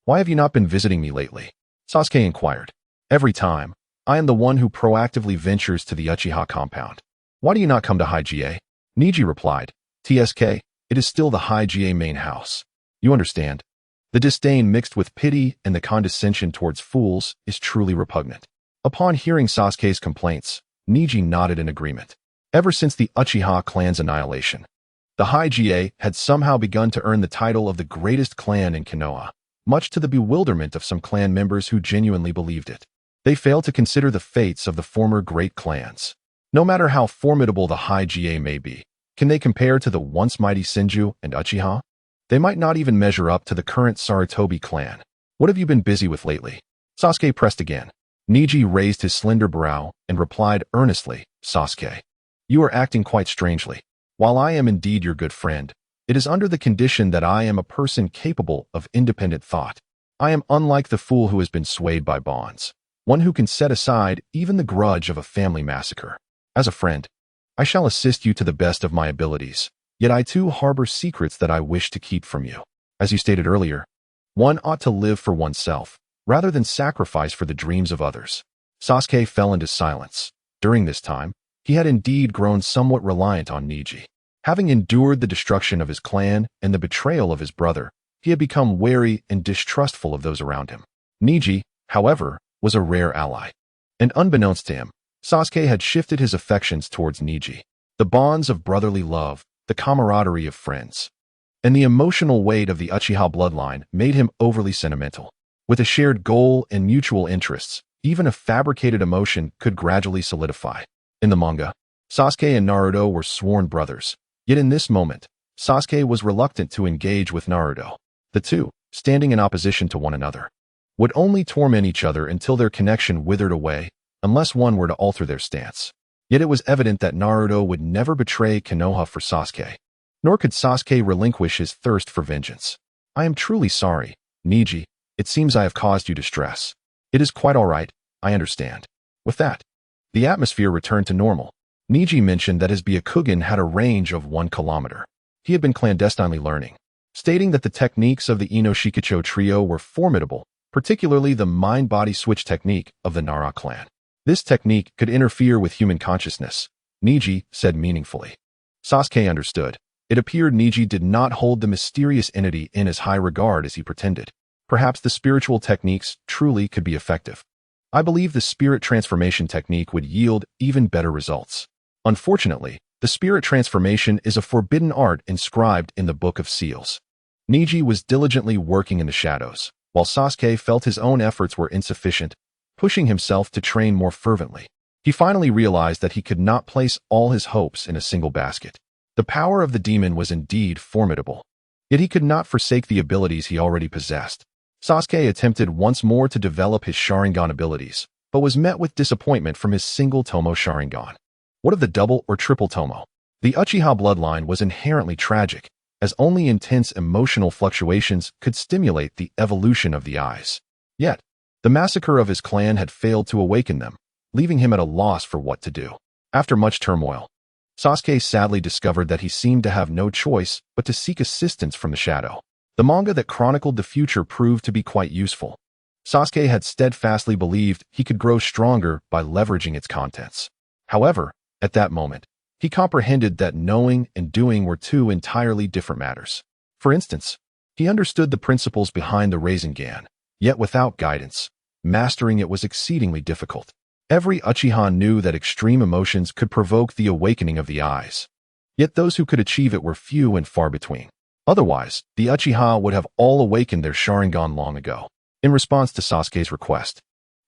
Why have you not been visiting me lately? Sasuke inquired. Every time, I am the one who proactively ventures to the Uchiha compound. Why do you not come to Hige? Neji replied, TSK, it is still the Hige main house. You understand. The disdain mixed with pity and the condescension towards fools is truly repugnant. Upon hearing Sasuke's complaints, Neji nodded in agreement. Ever since the Uchiha clan's annihilation, the Hige had somehow begun to earn the title of the greatest clan in Konoha, much to the bewilderment of some clan members who genuinely believed it. They failed to consider the fates of the former great clans. No matter how formidable the Hige may be, can they compare to the once mighty Senju and Uchiha? They might not even measure up to the current Sarutobi clan. What have you been busy with lately? Sasuke pressed again. Neji raised his slender brow and replied earnestly, Sasuke, you are acting quite strangely. While I am indeed your good friend, it is under the condition that I am a person capable of independent thought. I am unlike the fool who has been swayed by bonds, one who can set aside even the grudge of a family massacre. As a friend, I shall assist you to the best of my abilities, Yet I too harbor secrets that I wish to keep from you. As you stated earlier, one ought to live for oneself, rather than sacrifice for the dreams of others. Sasuke fell into silence. During this time, he had indeed grown somewhat reliant on Neji. Having endured the destruction of his clan and the betrayal of his brother, he had become wary and distrustful of those around him. Neji, however, was a rare ally. And unbeknownst to him, Sasuke had shifted his affections towards Neji. The bonds of brotherly love, the camaraderie of friends, and the emotional weight of the Uchiha bloodline made him overly sentimental. With a shared goal and mutual interests, even a fabricated emotion could gradually solidify. In the manga, Sasuke and Naruto were sworn brothers. Yet in this moment, Sasuke was reluctant to engage with Naruto. The two, standing in opposition to one another, would only torment each other until their connection withered away, unless one were to alter their stance. Yet it was evident that Naruto would never betray Konoha for Sasuke, nor could Sasuke relinquish his thirst for vengeance. I am truly sorry, Neji. It seems I have caused you distress. It is quite all right, I understand. With that, the atmosphere returned to normal. Neji mentioned that his Byakugan had a range of 1 kilometer. He had been clandestinely learning, stating that the techniques of the Inoshikacho trio were formidable, particularly the mind-body switch technique of the Nara clan. This technique could interfere with human consciousness, Neji said meaningfully. Sasuke understood. It appeared Neji did not hold the mysterious entity in as high regard as he pretended. Perhaps the spiritual techniques truly could be effective. I believe the spirit transformation technique would yield even better results. Unfortunately, the spirit transformation is a forbidden art inscribed in the Book of Seals. Neji was diligently working in the shadows, while Sasuke felt his own efforts were insufficient, pushing himself to train more fervently. He finally realized that he could not place all his hopes in a single basket. The power of the demon was indeed formidable, yet he could not forsake the abilities he already possessed. Sasuke attempted once more to develop his Sharingan abilities, but was met with disappointment from his single Tomo Sharingan. What of the double or triple Tomo? The Uchiha bloodline was inherently tragic, as only intense emotional fluctuations could stimulate the evolution of the eyes. Yet, the massacre of his clan had failed to awaken them, leaving him at a loss for what to do. After much turmoil, Sasuke sadly discovered that he seemed to have no choice but to seek assistance from the shadow. The manga that chronicled the future proved to be quite useful. Sasuke had steadfastly believed he could grow stronger by leveraging its contents. However, at that moment, he comprehended that knowing and doing were two entirely different matters. For instance, he understood the principles behind the Sharingan, yet without guidance, mastering it was exceedingly difficult. Every Uchiha knew that extreme emotions could provoke the awakening of the eyes. Yet those who could achieve it were few and far between. Otherwise, the Uchiha would have all awakened their Sharingan long ago. In response to Sasuke's request,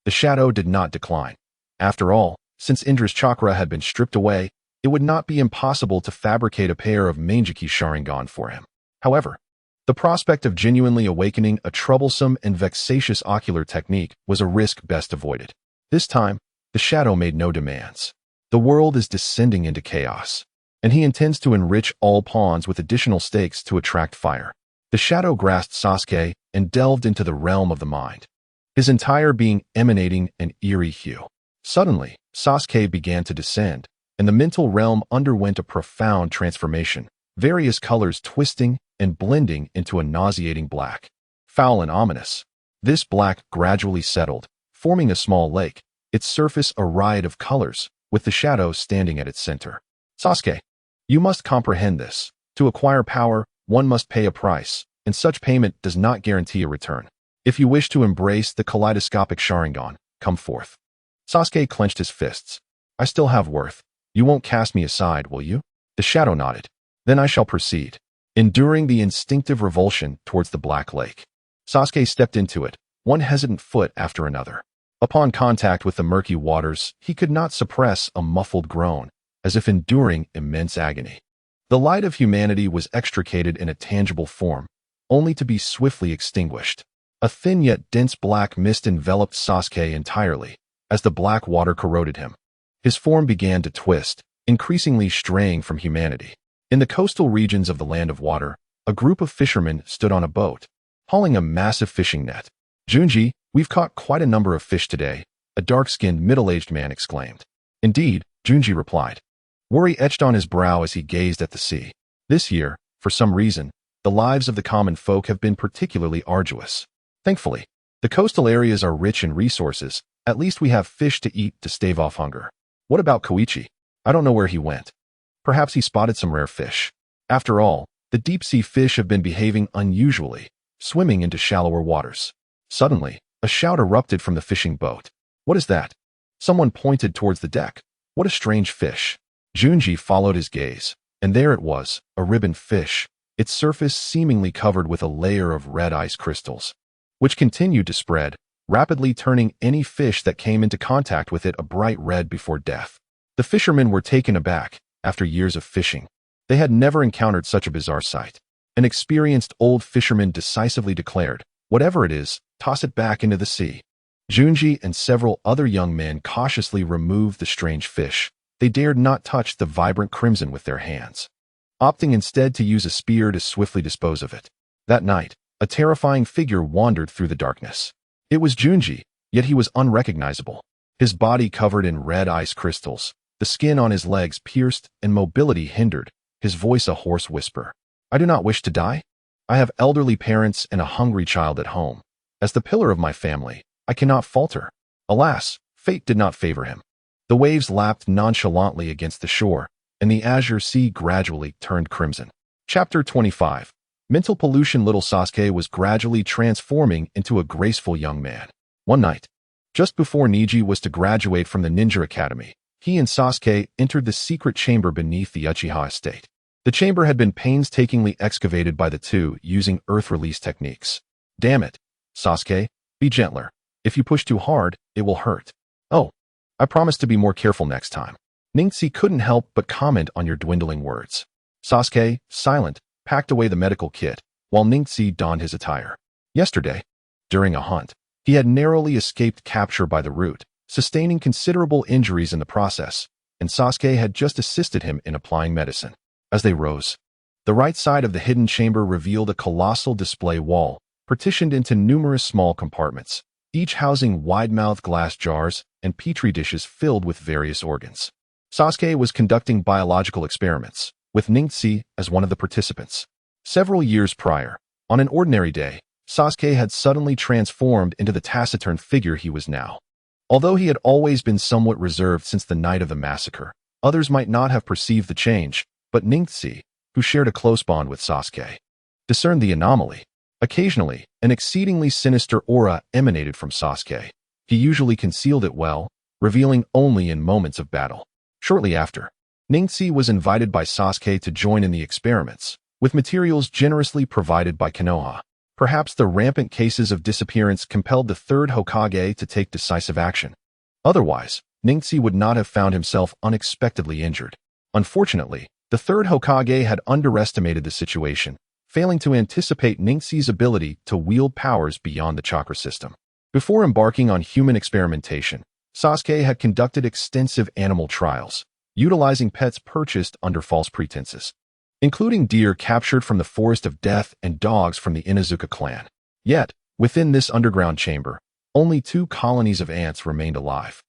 the shadow did not decline. After all, since Indra's chakra had been stripped away, it would not be impossible to fabricate a pair of Mangekyou Sharingan for him. However, the prospect of genuinely awakening a troublesome and vexatious ocular technique was a risk best avoided. This time, the shadow made no demands. The world is descending into chaos, and he intends to enrich all pawns with additional stakes to attract fire. The shadow grasped Sasuke and delved into the realm of the mind, his entire being emanating an eerie hue. Suddenly, Sasuke began to descend, and the mental realm underwent a profound transformation, various colors twisting and blending into a nauseating black. Foul and ominous, this black gradually settled, forming a small lake, its surface a riot of colors, with the shadow standing at its center. Sasuke, you must comprehend this. To acquire power, one must pay a price, and such payment does not guarantee a return. If you wish to embrace the kaleidoscopic Sharingan, come forth. Sasuke clenched his fists. I still have worth. You won't cast me aside, will you? The shadow nodded. Then I shall proceed. Enduring the instinctive revulsion towards the Black Lake, Sasuke stepped into it, one hesitant foot after another. Upon contact with the murky waters, he could not suppress a muffled groan, as if enduring immense agony. The light of humanity was extricated in a tangible form, only to be swiftly extinguished. A thin yet dense black mist enveloped Sasuke entirely, as the black water corroded him. His form began to twist, increasingly straying from humanity. In the coastal regions of the Land of Water, a group of fishermen stood on a boat, hauling a massive fishing net. Junji, we've caught quite a number of fish today, a dark-skinned middle-aged man exclaimed. Indeed, Junji replied. Worry etched on his brow as he gazed at the sea. This year, for some reason, the lives of the common folk have been particularly arduous. Thankfully, the coastal areas are rich in resources. At least we have fish to eat to stave off hunger. What about Koichi? I don't know where he went. Perhaps he spotted some rare fish. After all, the deep-sea fish have been behaving unusually, swimming into shallower waters. Suddenly, a shout erupted from the fishing boat. What is that? Someone pointed towards the deck. What a strange fish. Junji followed his gaze, and there it was, a ribbon fish, its surface seemingly covered with a layer of red ice crystals, which continued to spread, rapidly turning any fish that came into contact with it a bright red before death. The fishermen were taken aback. After years of fishing, they had never encountered such a bizarre sight. An experienced old fisherman decisively declared, "Whatever it is, toss it back into the sea." Junji and several other young men cautiously removed the strange fish. They dared not touch the vibrant crimson with their hands, opting instead to use a spear to swiftly dispose of it. That night, a terrifying figure wandered through the darkness. It was Junji, yet he was unrecognizable. His body covered in red ice crystals, the skin on his legs pierced and mobility hindered, his voice a hoarse whisper. "I do not wish to die. I have elderly parents and a hungry child at home. As the pillar of my family, I cannot falter." Alas, fate did not favor him. The waves lapped nonchalantly against the shore, and the azure sea gradually turned crimson. Chapter 25. Mental pollution. Little Sasuke was gradually transforming into a graceful young man. One night, just before Neji was to graduate from the ninja academy, he and Sasuke entered the secret chamber beneath the Uchiha estate. The chamber had been painstakingly excavated by the two using earth release techniques. "Damn it, Sasuke, be gentler. If you push too hard, it will hurt." "Oh, I promise to be more careful next time." Ningxi couldn't help but comment on your dwindling words. Sasuke, silent, packed away the medical kit, while Ningxi donned his attire. Yesterday, during a hunt, he had narrowly escaped capture by the Root, sustaining considerable injuries in the process, and Sasuke had just assisted him in applying medicine. As they rose, the right side of the hidden chamber revealed a colossal display wall, partitioned into numerous small compartments, each housing wide-mouthed glass jars and petri dishes filled with various organs. Sasuke was conducting biological experiments, with Ningxi as one of the participants. Several years prior, on an ordinary day, Sasuke had suddenly transformed into the taciturn figure he was now. Although he had always been somewhat reserved since the night of the massacre, others might not have perceived the change, but Ningxi, who shared a close bond with Sasuke, discerned the anomaly. Occasionally, an exceedingly sinister aura emanated from Sasuke. He usually concealed it well, revealing only in moments of battle. Shortly after, Ningxi was invited by Sasuke to join in the experiments, with materials generously provided by Konoha. Perhaps the rampant cases of disappearance compelled the third Hokage to take decisive action. Otherwise, Ningxi would not have found himself unexpectedly injured. Unfortunately, the third Hokage had underestimated the situation, failing to anticipate Ningxi's ability to wield powers beyond the chakra system. Before embarking on human experimentation, Sasuke had conducted extensive animal trials, utilizing pets purchased under false pretenses, including deer captured from the Forest of Death and dogs from the Inuzuka clan. Yet, within this underground chamber, only 2 colonies of ants remained alive,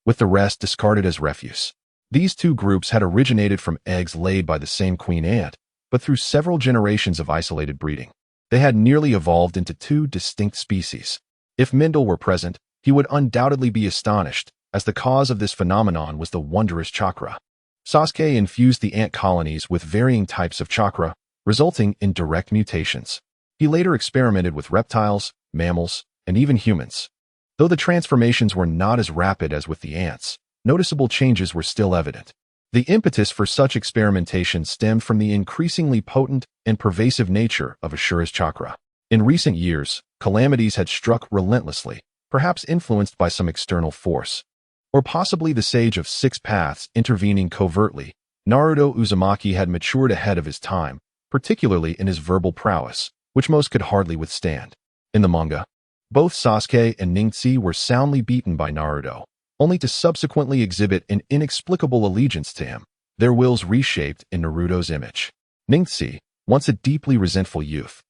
with the rest discarded as refuse. These 2 groups had originated from eggs laid by the same queen ant, but through several generations of isolated breeding, they had nearly evolved into 2 distinct species. If Mindel were present, he would undoubtedly be astonished, as the cause of this phenomenon was the wondrous chakra. Sasuke infused the ant colonies with varying types of chakra, resulting in direct mutations. He later experimented with reptiles, mammals, and even humans. Though the transformations were not as rapid as with the ants, noticeable changes were still evident. The impetus for such experimentation stemmed from the increasingly potent and pervasive nature of Ashura's chakra. In recent years, calamities had struck relentlessly, perhaps influenced by some external force, or possibly the Sage of 6 Paths intervening covertly. Naruto Uzumaki had matured ahead of his time, particularly in his verbal prowess, which most could hardly withstand. In the manga, both Sasuke and Ningxi were soundly beaten by Naruto, only to subsequently exhibit an inexplicable allegiance to him, their wills reshaped in Naruto's image. Ningxi, once a deeply resentful youth,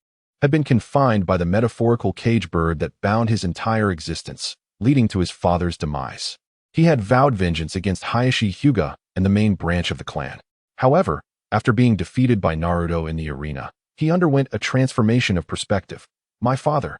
had been confined by the metaphorical cage bird that bound his entire existence, leading to his father's demise. He had vowed vengeance against Hayashi Hyuga and the main branch of the clan. However, After being defeated by Naruto in the arena, he underwent a transformation of perspective. My father,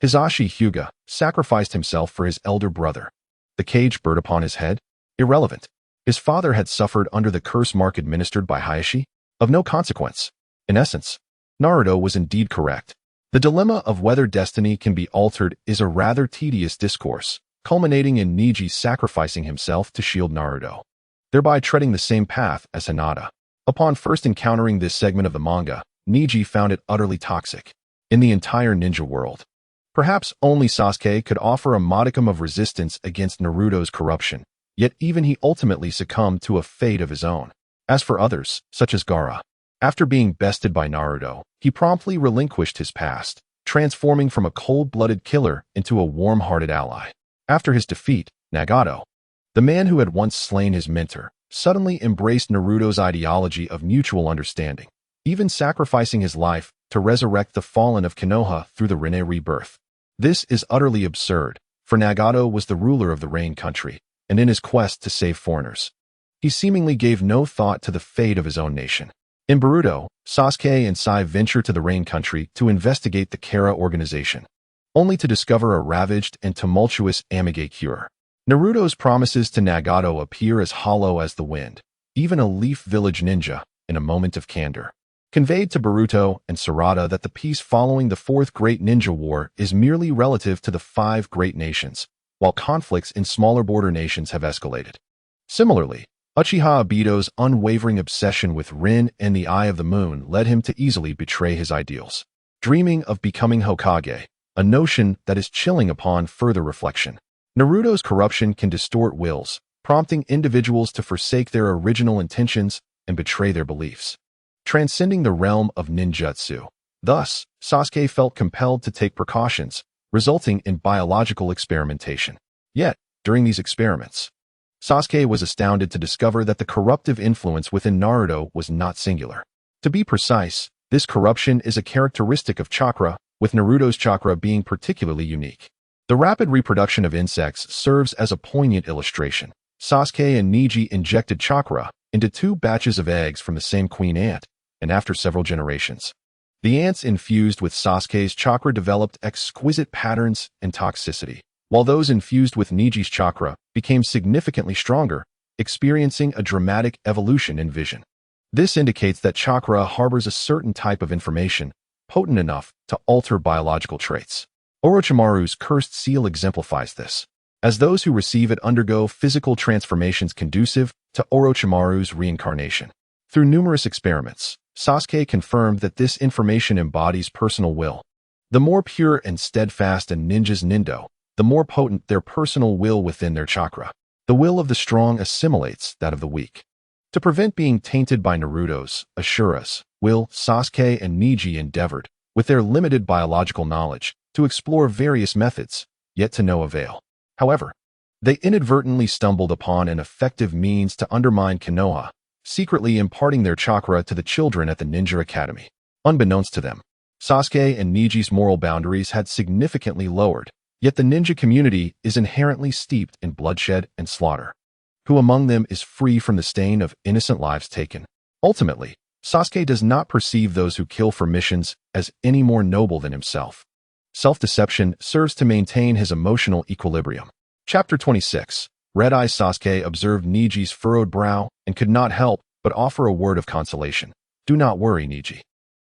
Hisashi Hyuga, sacrificed himself for his elder brother. The cage bird upon his head? Irrelevant. His father had suffered under the curse mark administered by Hayashi? Of no consequence. In essence, Naruto was indeed correct. The dilemma of whether destiny can be altered is a rather tedious discourse, culminating in Neji sacrificing himself to shield Naruto, thereby treading the same path as Hinata. Upon first encountering this segment of the manga, Neji found it utterly toxic. In the entire ninja world, perhaps only Sasuke could offer a modicum of resistance against Naruto's corruption, yet even he ultimately succumbed to a fate of his own. As for others, such as Gaara, after being bested by Naruto, he promptly relinquished his past, transforming from a cold-blooded killer into a warm-hearted ally. After his defeat, Nagato, the man who had once slain his mentor, suddenly embraced Naruto's ideology of mutual understanding, even sacrificing his life to resurrect the fallen of Konoha through the Rinne rebirth. This is utterly absurd, for Nagato was the ruler of the Rain country, and in his quest to save foreigners, he seemingly gave no thought to the fate of his own nation. In Boruto, Sasuke and Sai venture to the Rain country to investigate the Kara organization, only to discover a ravaged and tumultuous Amige cure. Naruto's promises to Nagato appear as hollow as the wind. Even a Leaf Village ninja, in a moment of candor, conveyed to Boruto and Sarada that the peace following the Fourth Great Ninja War is merely relative to the 5 great nations, while conflicts in smaller border nations have escalated. Similarly, Uchiha Obito's unwavering obsession with Rin and the Eye of the Moon led him to easily betray his ideals, dreaming of becoming Hokage, a notion that is chilling upon further reflection. Naruto's corruption can distort wills, prompting individuals to forsake their original intentions and betray their beliefs, transcending the realm of ninjutsu. Thus, Sasuke felt compelled to take precautions, resulting in biological experimentation. Yet, during these experiments, Sasuke was astounded to discover that the corruptive influence within Naruto was not singular. To be precise, this corruption is a characteristic of chakra, with Naruto's chakra being particularly unique. The rapid reproduction of insects serves as a poignant illustration. Sasuke and Neji injected chakra into 2 batches of eggs from the same queen ant, and after several generations, the ants infused with Sasuke's chakra developed exquisite patterns and toxicity, while those infused with Neji's chakra became significantly stronger, experiencing a dramatic evolution in vision. This indicates that chakra harbors a certain type of information, potent enough to alter biological traits. Orochimaru's cursed seal exemplifies this, as those who receive it undergo physical transformations conducive to Orochimaru's reincarnation. Through numerous experiments, Sasuke confirmed that this information embodies personal will. The more pure and steadfast a ninja's nindo, the more potent their personal will within their chakra. The will of the strong assimilates that of the weak. To prevent being tainted by Naruto's, Ashura's, will, Sasuke and Neji endeavored, with their limited biological knowledge, to explore various methods, yet to no avail. However, they inadvertently stumbled upon an effective means to undermine Konoha, secretly imparting their chakra to the children at the Ninja Academy. Unbeknownst to them, Sasuke and Neji's moral boundaries had significantly lowered, yet the ninja community is inherently steeped in bloodshed and slaughter. Who among them is free from the stain of innocent lives taken? Ultimately, Sasuke does not perceive those who kill for missions as any more noble than himself. Self-deception serves to maintain his emotional equilibrium. Chapter 26. Red-Eye Sasuke observed Neji's furrowed brow and could not help but offer a word of consolation. Do not worry, Neji.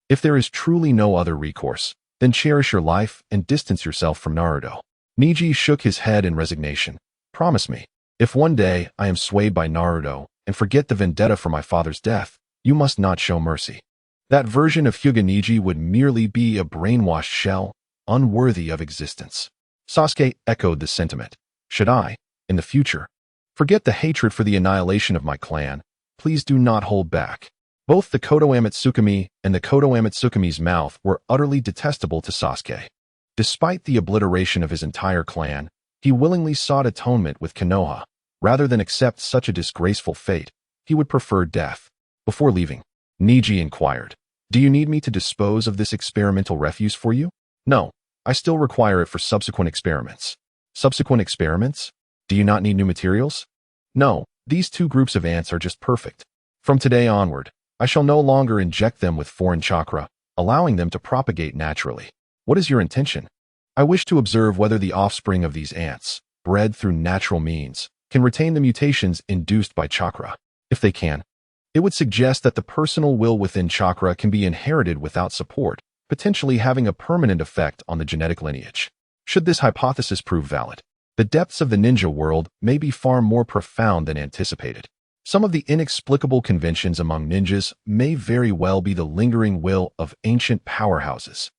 If there is truly no other recourse, then cherish your life and distance yourself from Naruto. Neji shook his head in resignation. Promise me, if one day I am swayed by Naruto and forget the vendetta for my father's death, you must not show mercy. That version of Hyuga Neji would merely be a brainwashed shell, unworthy of existence. Sasuke echoed the sentiment. Should I, in the future, forget the hatred for the annihilation of my clan, please do not hold back. Both the Koto Amatsukami and the Koto Amatsukami's mouth were utterly detestable to Sasuke. Despite the obliteration of his entire clan, he willingly sought atonement with Konoha. Rather than accept such a disgraceful fate, he would prefer death. Before leaving, Neji inquired, do you need me to dispose of this experimental refuse for you? No, I still require it for subsequent experiments. Subsequent experiments? Do you not need new materials? No, these 2 groups of ants are just perfect. From today onward, I shall no longer inject them with foreign chakra, allowing them to propagate naturally. What is your intention? I wish to observe whether the offspring of these ants, bred through natural means, can retain the mutations induced by chakra. If they can, it would suggest that the personal will within chakra can be inherited without support, potentially having a permanent effect on the genetic lineage. Should this hypothesis prove valid, the depths of the ninja world may be far more profound than anticipated. Some of the inexplicable conventions among ninjas may very well be the lingering will of ancient powerhouses.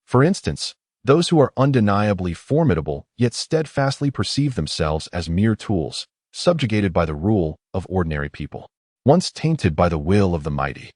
For instance, those who are undeniably formidable yet steadfastly perceive themselves as mere tools, subjugated by the rule of ordinary people, once tainted by the will of the mighty.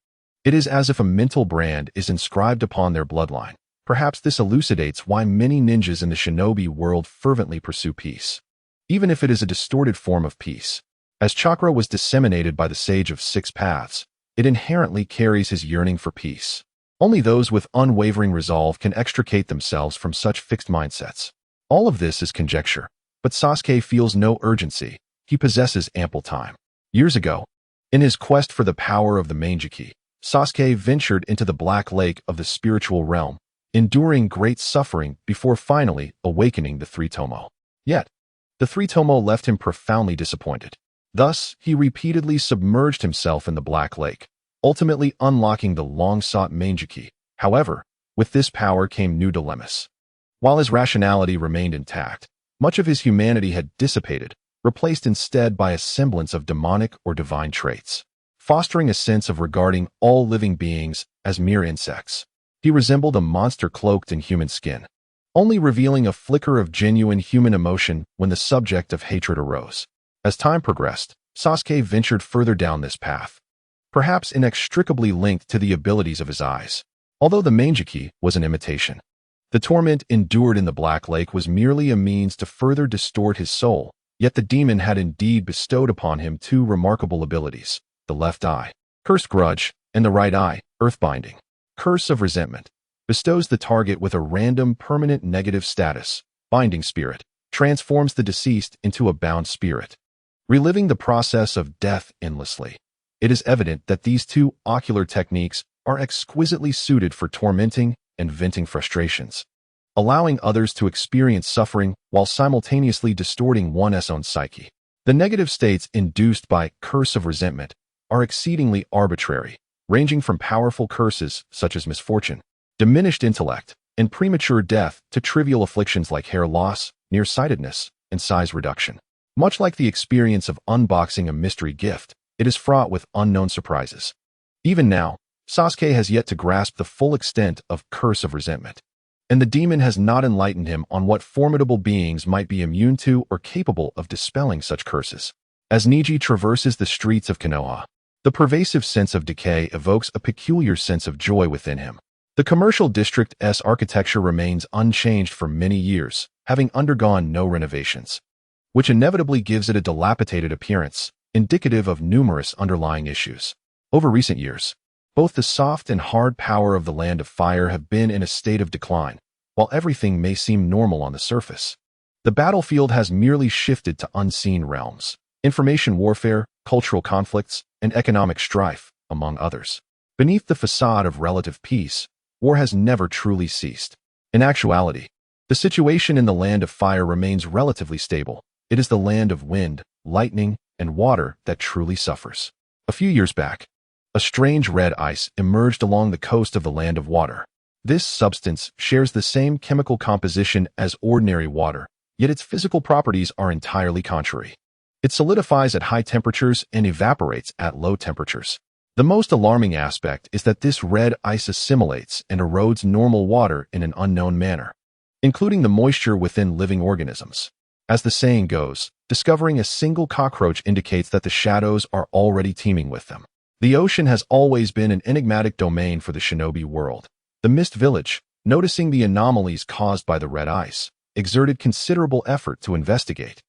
It is as if a mental brand is inscribed upon their bloodline. Perhaps this elucidates why many ninjas in the shinobi world fervently pursue peace, even if it is a distorted form of peace. As chakra was disseminated by the sage of six paths, it inherently carries his yearning for peace. Only those with unwavering resolve can extricate themselves from such fixed mindsets. All of this is conjecture, but Sasuke feels no urgency. He possesses ample time. Years ago, in his quest for the power of the Manjiki, Sasuke ventured into the black lake of the spiritual realm, enduring great suffering before finally awakening the three tomo. Yet, the three tomo left him profoundly disappointed. Thus, he repeatedly submerged himself in the black lake, ultimately unlocking the long-sought Manjiki. However, with this power came new dilemmas. While his rationality remained intact, much of his humanity had dissipated, replaced instead by a semblance of demonic or divine traits, fostering a sense of regarding all living beings as mere insects. He resembled a monster cloaked in human skin, only revealing a flicker of genuine human emotion when the subject of hatred arose. As time progressed, Sasuke ventured further down this path, perhaps inextricably linked to the abilities of his eyes. Although the Manjiki was an imitation, the torment endured in the Black Lake was merely a means to further distort his soul, yet the demon had indeed bestowed upon him two remarkable abilities: the left eye, cursed grudge, and the right eye, earthbinding. Curse of resentment bestows the target with a random permanent negative status. Binding spirit transforms the deceased into a bound spirit, reliving the process of death endlessly. It is evident that these two ocular techniques are exquisitely suited for tormenting and venting frustrations, allowing others to experience suffering while simultaneously distorting one's own psyche. The negative states induced by curse of resentment are exceedingly arbitrary, ranging from powerful curses such as misfortune, diminished intellect, and premature death to trivial afflictions like hair loss, nearsightedness, and size reduction. Much like the experience of unboxing a mystery gift, it is fraught with unknown surprises. Even now, Sasuke has yet to grasp the full extent of curse of resentment, and the demon has not enlightened him on what formidable beings might be immune to or capable of dispelling such curses. As Neji traverses the streets of Konoha, the pervasive sense of decay evokes a peculiar sense of joy within him. The commercial district's architecture remains unchanged for many years, having undergone no renovations, which inevitably gives it a dilapidated appearance, indicative of numerous underlying issues. Over recent years, both the soft and hard power of the Land of Fire have been in a state of decline, while everything may seem normal on the surface. The battlefield has merely shifted to unseen realms: information warfare, cultural conflicts, and economic strife, among others. Beneath the facade of relative peace, war has never truly ceased. In actuality, the situation in the Land of Fire remains relatively stable. It is the land of wind, lightning, and water that truly suffers. A few years back, a strange red ice emerged along the coast of the Land of Water. This substance shares the same chemical composition as ordinary water, yet its physical properties are entirely contrary. It solidifies at high temperatures and evaporates at low temperatures. The most alarming aspect is that this red ice assimilates and erodes normal water in an unknown manner, including the moisture within living organisms. As the saying goes, discovering a single cockroach indicates that the shadows are already teeming with them. The ocean has always been an enigmatic domain for the shinobi world. The Mist Village, noticing the anomalies caused by the red ice, exerted considerable effort to investigate,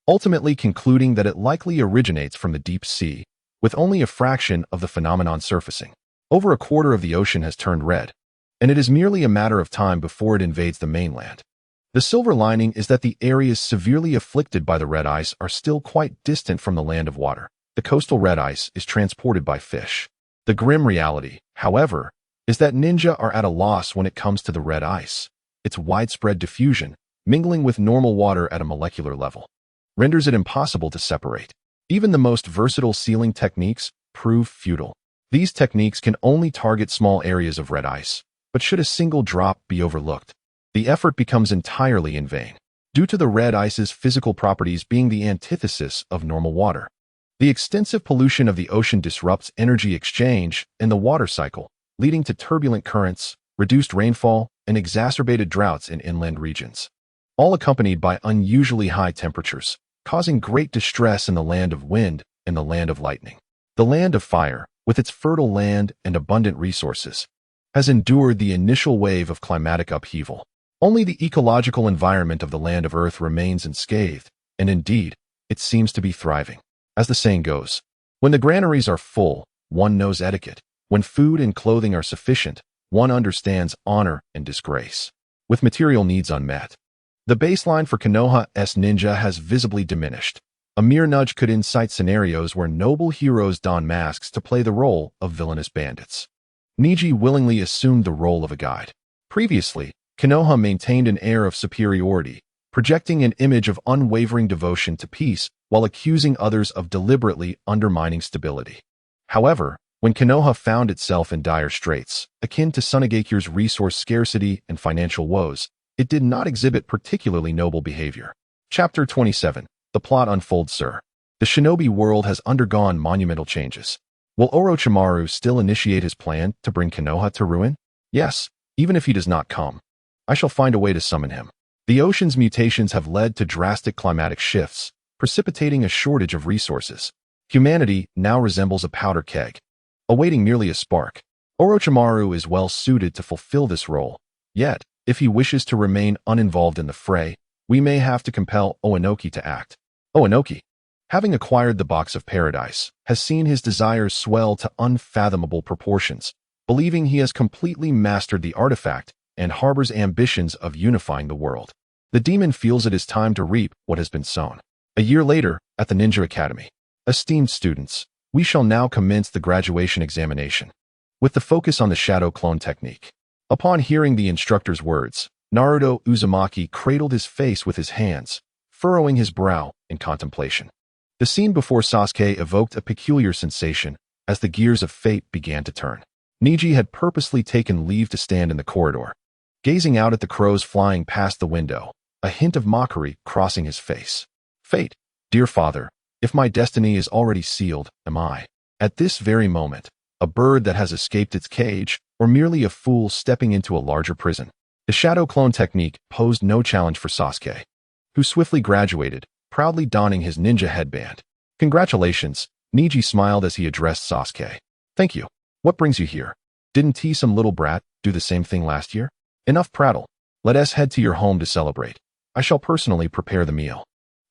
ultimately concluding that it likely originates from the deep sea, with only a fraction of the phenomenon surfacing. Over a quarter of the ocean has turned red, and it is merely a matter of time before it invades the mainland. The silver lining is that the areas severely afflicted by the red ice are still quite distant from the Land of Water. The coastal red ice is transported by fish, The grim reality, however, is that ninja are at a loss when it comes to the red ice. Its widespread diffusion, mingling with normal water at a molecular level, renders it impossible to separate. Even the most versatile sealing techniques prove futile. These techniques can only target small areas of red ice, but should a single drop be overlooked, the effort becomes entirely in vain, due to the red ice's physical properties being the antithesis of normal water. The extensive pollution of the ocean disrupts energy exchange in the water cycle, leading to turbulent currents, reduced rainfall, and exacerbated droughts in inland regions, all accompanied by unusually high temperatures, causing great distress in the land of wind and the land of lightning. The land of fire, with its fertile land and abundant resources, has endured the initial wave of climatic upheaval. Only the ecological environment of the land of earth remains unscathed, and indeed, it seems to be thriving. As the saying goes, when the granaries are full, one knows etiquette. When food and clothing are sufficient, one understands honor and disgrace. With material needs unmet, the baseline for Konoha's ninja has visibly diminished. A mere nudge could incite scenarios where noble heroes don masks to play the role of villainous bandits. Neji willingly assumed the role of a guide. Previously, Konoha maintained an air of superiority, projecting an image of unwavering devotion to peace while accusing others of deliberately undermining stability. However, when Konoha found itself in dire straits, akin to Sunegakure's resource scarcity and financial woes, it did not exhibit particularly noble behavior. Chapter 27. The plot unfolds, sir. The shinobi world has undergone monumental changes. Will Orochimaru still initiate his plan to bring Konoha to ruin? Yes, even if he does not come, I shall find a way to summon him. The ocean's mutations have led to drastic climatic shifts, precipitating a shortage of resources. Humanity now resembles a powder keg, awaiting merely a spark. Orochimaru is well suited to fulfill this role. Yet, if he wishes to remain uninvolved in the fray, we may have to compel Oanoki to act. Oanoki, having acquired the Box of Paradise, has seen his desires swell to unfathomable proportions, believing he has completely mastered the artifact and harbors ambitions of unifying the world. The demon feels it is time to reap what has been sown. A year later, at the Ninja Academy. Esteemed students, we shall now commence the graduation examination, with the focus on the shadow clone technique. Upon hearing the instructor's words, Naruto Uzumaki cradled his face with his hands, furrowing his brow in contemplation. The scene before Sasuke evoked a peculiar sensation as the gears of fate began to turn. Neji had purposely taken leave to stand in the corridor, gazing out at the crows flying past the window, a hint of mockery crossing his face. Fate, dear father, if my destiny is already sealed, am I, at this very moment, a bird that has escaped its cage, or merely a fool stepping into a larger prison? The shadow clone technique posed no challenge for Sasuke, who swiftly graduated, proudly donning his ninja headband. Congratulations, Neji smiled as he addressed Sasuke. Thank you. What brings you here? Didn't some little brat do the same thing last year? Enough prattle. Let us head to your home to celebrate. I shall personally prepare the meal.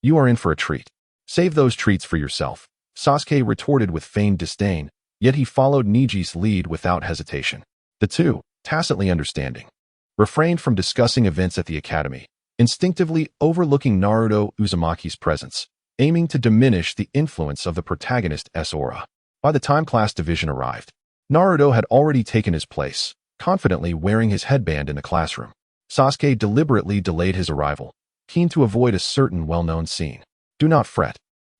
You are in for a treat. Save those treats for yourself, Sasuke retorted with feigned disdain, yet he followed Neji's lead without hesitation. The two, tacitly understanding, refrained from discussing events at the academy, instinctively overlooking Naruto Uzumaki's presence, aiming to diminish the influence of the protagonist's aura. By the time class division arrived, Naruto had already taken his place, confidently wearing his headband in the classroom. Sasuke deliberately delayed his arrival, keen to avoid a certain well-known scene. Do not fret.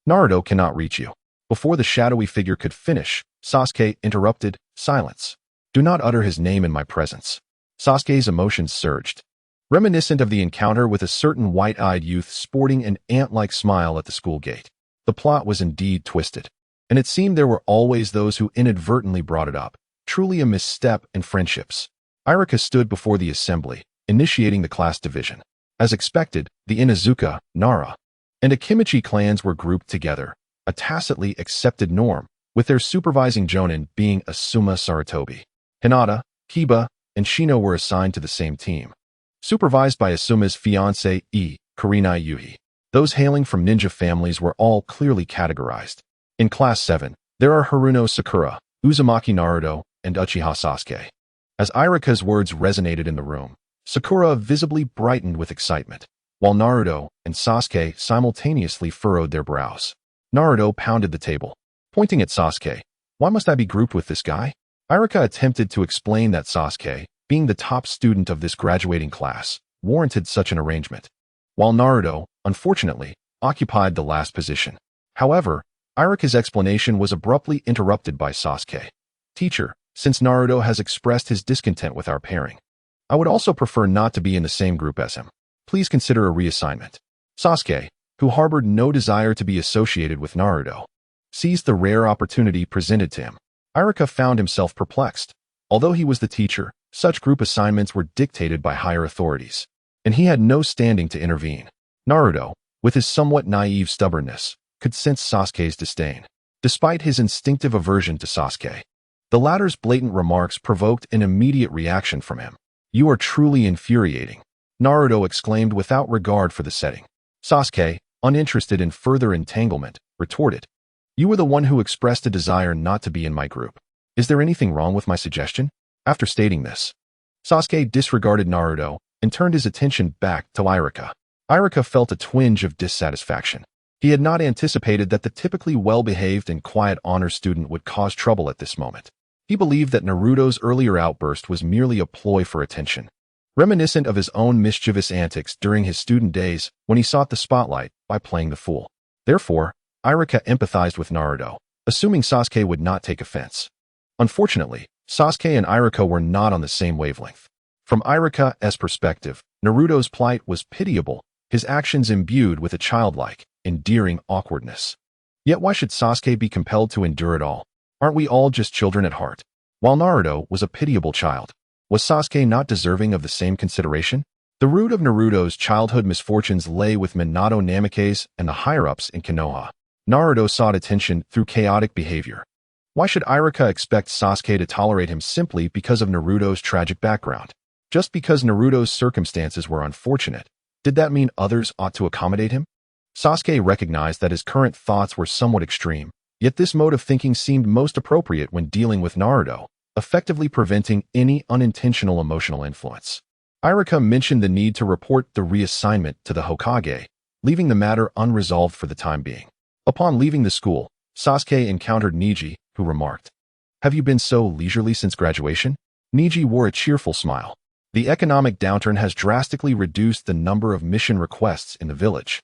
Naruto cannot reach you. Before the shadowy figure could finish, Sasuke interrupted. Silence. Do not utter his name in my presence. Sasuke's emotions surged, reminiscent of the encounter with a certain white-eyed youth sporting an ant-like smile at the school gate. The plot was indeed twisted, and it seemed there were always those who inadvertently brought it up, truly a misstep in friendships. Ichiraku stood before the assembly, initiating the class division. As expected, the Inuzuka, Nara, and Akimichi clans were grouped together, a tacitly accepted norm, with their supervising jonin being Asuma Sarutobi. Hinata, Kiba, and Shino were assigned to the same team, supervised by Asuma's fiancé Kurenai Yuhi. Those hailing from ninja families were all clearly categorized. In Class 7, there are Haruno Sakura, Uzumaki Naruto, and Uchiha Sasuke. As Ichiraku's words resonated in the room, Sakura visibly brightened with excitement, while Naruto and Sasuke simultaneously furrowed their brows. Naruto pounded the table, pointing at Sasuke. Why must I be grouped with this guy? Iruka attempted to explain that Sasuke, being the top student of this graduating class, warranted such an arrangement, while Naruto, unfortunately, occupied the last position. However, Iruka's explanation was abruptly interrupted by Sasuke. Teacher, since Naruto has expressed his discontent with our pairing, I would also prefer not to be in the same group as him. Please consider a reassignment. Sasuke, who harbored no desire to be associated with Naruto, seized the rare opportunity presented to him. Iruka found himself perplexed. Although he was the teacher, such group assignments were dictated by higher authorities, and he had no standing to intervene. Naruto, with his somewhat naive stubbornness, could sense Sasuke's disdain. Despite his instinctive aversion to Sasuke, the latter's blatant remarks provoked an immediate reaction from him. You are truly infuriating, Naruto exclaimed without regard for the setting. Sasuke, uninterested in further entanglement, retorted, You were the one who expressed a desire not to be in my group. Is there anything wrong with my suggestion? After stating this, Sasuke disregarded Naruto and turned his attention back to Iruka. Iruka felt a twinge of dissatisfaction. He had not anticipated that the typically well-behaved and quiet honor student would cause trouble at this moment. He believed that Naruto's earlier outburst was merely a ploy for attention, reminiscent of his own mischievous antics during his student days when he sought the spotlight by playing the fool. Therefore, Iruka empathized with Naruto, assuming Sasuke would not take offense. Unfortunately, Sasuke and Iruka were not on the same wavelength. From Iruka's perspective, Naruto's plight was pitiable, his actions imbued with a childlike, endearing awkwardness. Yet why should Sasuke be compelled to endure it all? Aren't we all just children at heart? While Naruto was a pitiable child, was Sasuke not deserving of the same consideration? The root of Naruto's childhood misfortunes lay with Minato Namikaze and the higher-ups in Konoha. Naruto sought attention through chaotic behavior. Why should Iruka expect Sasuke to tolerate him simply because of Naruto's tragic background? Just because Naruto's circumstances were unfortunate, did that mean others ought to accommodate him? Sasuke recognized that his current thoughts were somewhat extreme, yet this mode of thinking seemed most appropriate when dealing with Naruto, effectively preventing any unintentional emotional influence. Iruka mentioned the need to report the reassignment to the Hokage, leaving the matter unresolved for the time being. Upon leaving the school, Sasuke encountered Neji, who remarked, Have you been so leisurely since graduation? Neji wore a cheerful smile. The economic downturn has drastically reduced the number of mission requests in the village,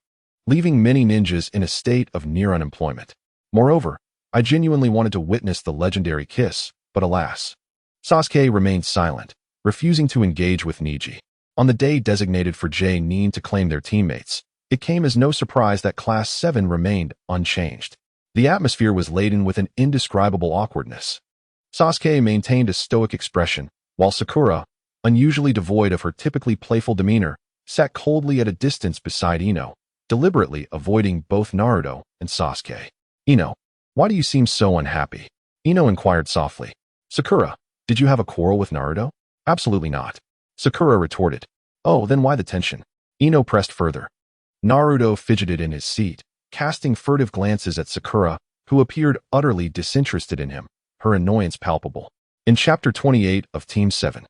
leaving many ninjas in a state of near unemployment. Moreover, I genuinely wanted to witness the legendary kiss, but alas. Sasuke remained silent, refusing to engage with Neji. On the day designated for Nin to claim their teammates, it came as no surprise that Class 7 remained unchanged. The atmosphere was laden with an indescribable awkwardness. Sasuke maintained a stoic expression, while Sakura, unusually devoid of her typically playful demeanor, sat coldly at a distance beside Ino, deliberately avoiding both Naruto and Sasuke. Ino, why do you seem so unhappy? Ino inquired softly. Sakura, did you have a quarrel with Naruto? Absolutely not. Sakura retorted. Oh, then why the tension? Ino pressed further. Naruto fidgeted in his seat, casting furtive glances at Sakura, who appeared utterly disinterested in him, her annoyance palpable. In Chapter 28 of Team 7,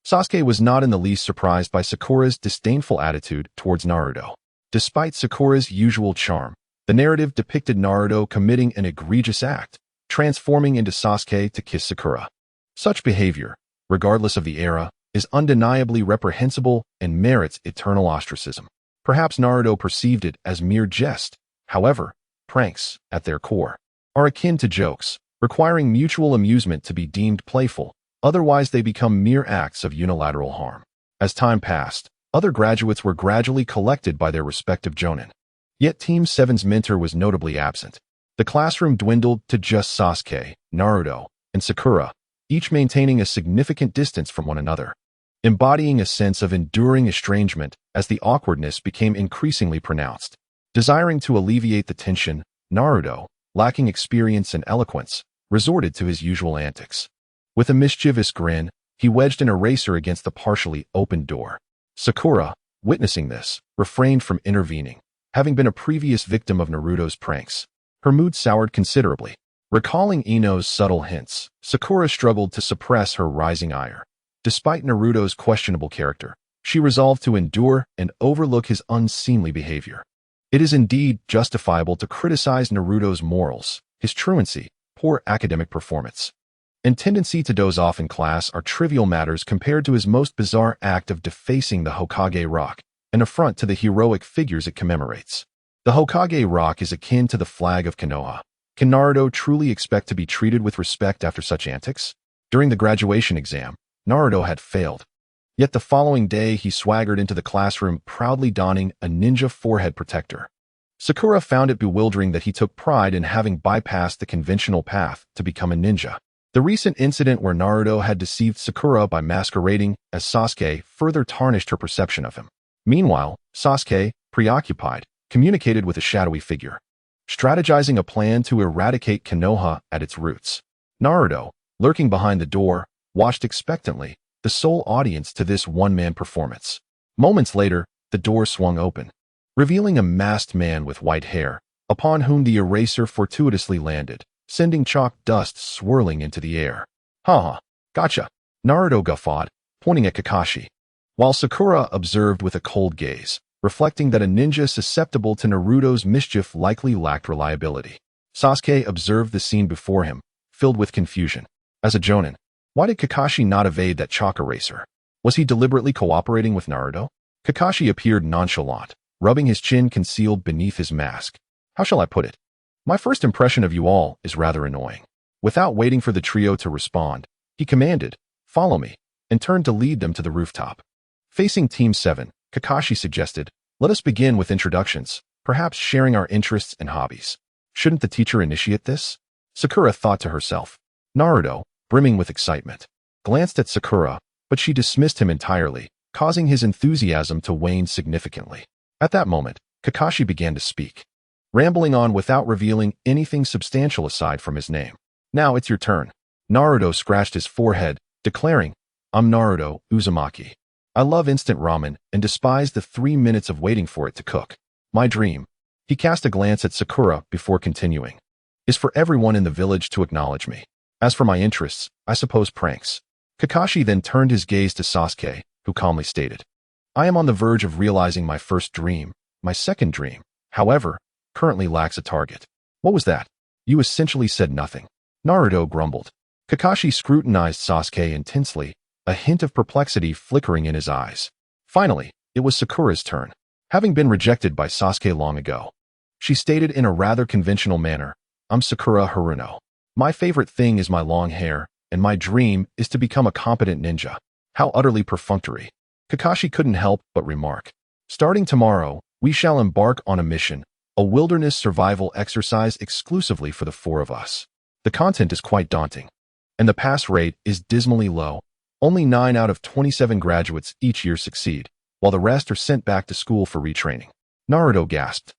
Sasuke was not in the least surprised by Sakura's disdainful attitude towards Naruto. Despite Sakura's usual charm, the narrative depicted Naruto committing an egregious act, transforming into Sasuke to kiss Sakura. Such behavior, regardless of the era, is undeniably reprehensible and merits eternal ostracism. Perhaps Naruto perceived it as mere jest. However, pranks, at their core, are akin to jokes, requiring mutual amusement to be deemed playful, otherwise they become mere acts of unilateral harm. As time passed, other graduates were gradually collected by their respective jonin. Yet Team 7's mentor was notably absent. The classroom dwindled to just Sasuke, Naruto, and Sakura, each maintaining a significant distance from one another, embodying a sense of enduring estrangement as the awkwardness became increasingly pronounced. Desiring to alleviate the tension, Naruto, lacking experience and eloquence, resorted to his usual antics. With a mischievous grin, he wedged an eraser against the partially opened door. Sakura, witnessing this, refrained from intervening. Having been a previous victim of Naruto's pranks, her mood soured considerably. Recalling Ino's subtle hints, Sakura struggled to suppress her rising ire. Despite Naruto's questionable character, she resolved to endure and overlook his unseemly behavior. It is indeed justifiable to criticize Naruto's morals, his truancy, poor academic performance, and tendency to doze off in class are trivial matters compared to his most bizarre act of defacing the Hokage rock, an affront to the heroic figures it commemorates. The Hokage rock is akin to the flag of Konoha. Can Naruto truly expect to be treated with respect after such antics? During the graduation exam, Naruto had failed. Yet the following day he swaggered into the classroom proudly donning a ninja forehead protector. Sakura found it bewildering that he took pride in having bypassed the conventional path to become a ninja. The recent incident where Naruto had deceived Sakura by masquerading as Sasuke further tarnished her perception of him. Meanwhile, Sasuke, preoccupied, communicated with a shadowy figure, strategizing a plan to eradicate Konoha at its roots. Naruto, lurking behind the door, watched expectantly, the sole audience to this one-man performance. Moments later, the door swung open, revealing a masked man with white hair, upon whom the eraser fortuitously landed, sending chalk dust swirling into the air. "Haha, gotcha," Naruto guffawed, pointing at Kakashi, while Sakura observed with a cold gaze, reflecting that a ninja susceptible to Naruto's mischief likely lacked reliability. Sasuke observed the scene before him, filled with confusion. As a jonin, why did Kakashi not evade that chalk eraser? Was he deliberately cooperating with Naruto? Kakashi appeared nonchalant, rubbing his chin concealed beneath his mask. How shall I put it? My first impression of you all is rather annoying. Without waiting for the trio to respond, he commanded, "Follow me," and turned to lead them to the rooftop. Facing Team 7, Kakashi suggested, "Let us begin with introductions, perhaps sharing our interests and hobbies. Shouldn't the teacher initiate this?" Sakura thought to herself. Naruto, brimming with excitement, glanced at Sakura, but she dismissed him entirely, causing his enthusiasm to wane significantly. At that moment, Kakashi began to speak, rambling on without revealing anything substantial aside from his name. "Now it's your turn." Naruto scratched his forehead, declaring, "I'm Naruto Uzumaki. I love instant ramen and despise the 3 minutes of waiting for it to cook. My dream," he cast a glance at Sakura before continuing, "is for everyone in the village to acknowledge me. As for my interests, I suppose pranks." Kakashi then turned his gaze to Sasuke, who calmly stated, "I am on the verge of realizing my first dream. My second dream, however, currently lacks a target." "What was that?" "You essentially said nothing," Naruto grumbled. Kakashi scrutinized Sasuke intensely, a hint of perplexity flickering in his eyes. Finally, it was Sakura's turn. Having been rejected by Sasuke long ago, she stated in a rather conventional manner, "I'm Sakura Haruno. My favorite thing is my long hair, and my dream is to become a competent ninja." How utterly perfunctory. Kakashi couldn't help but remark, "Starting tomorrow, we shall embark on a mission, a wilderness survival exercise exclusively for the 4 of us. The content is quite daunting, and the pass rate is dismally low. Only 9 out of 27 graduates each year succeed, while the rest are sent back to school for retraining." Naruto gasped.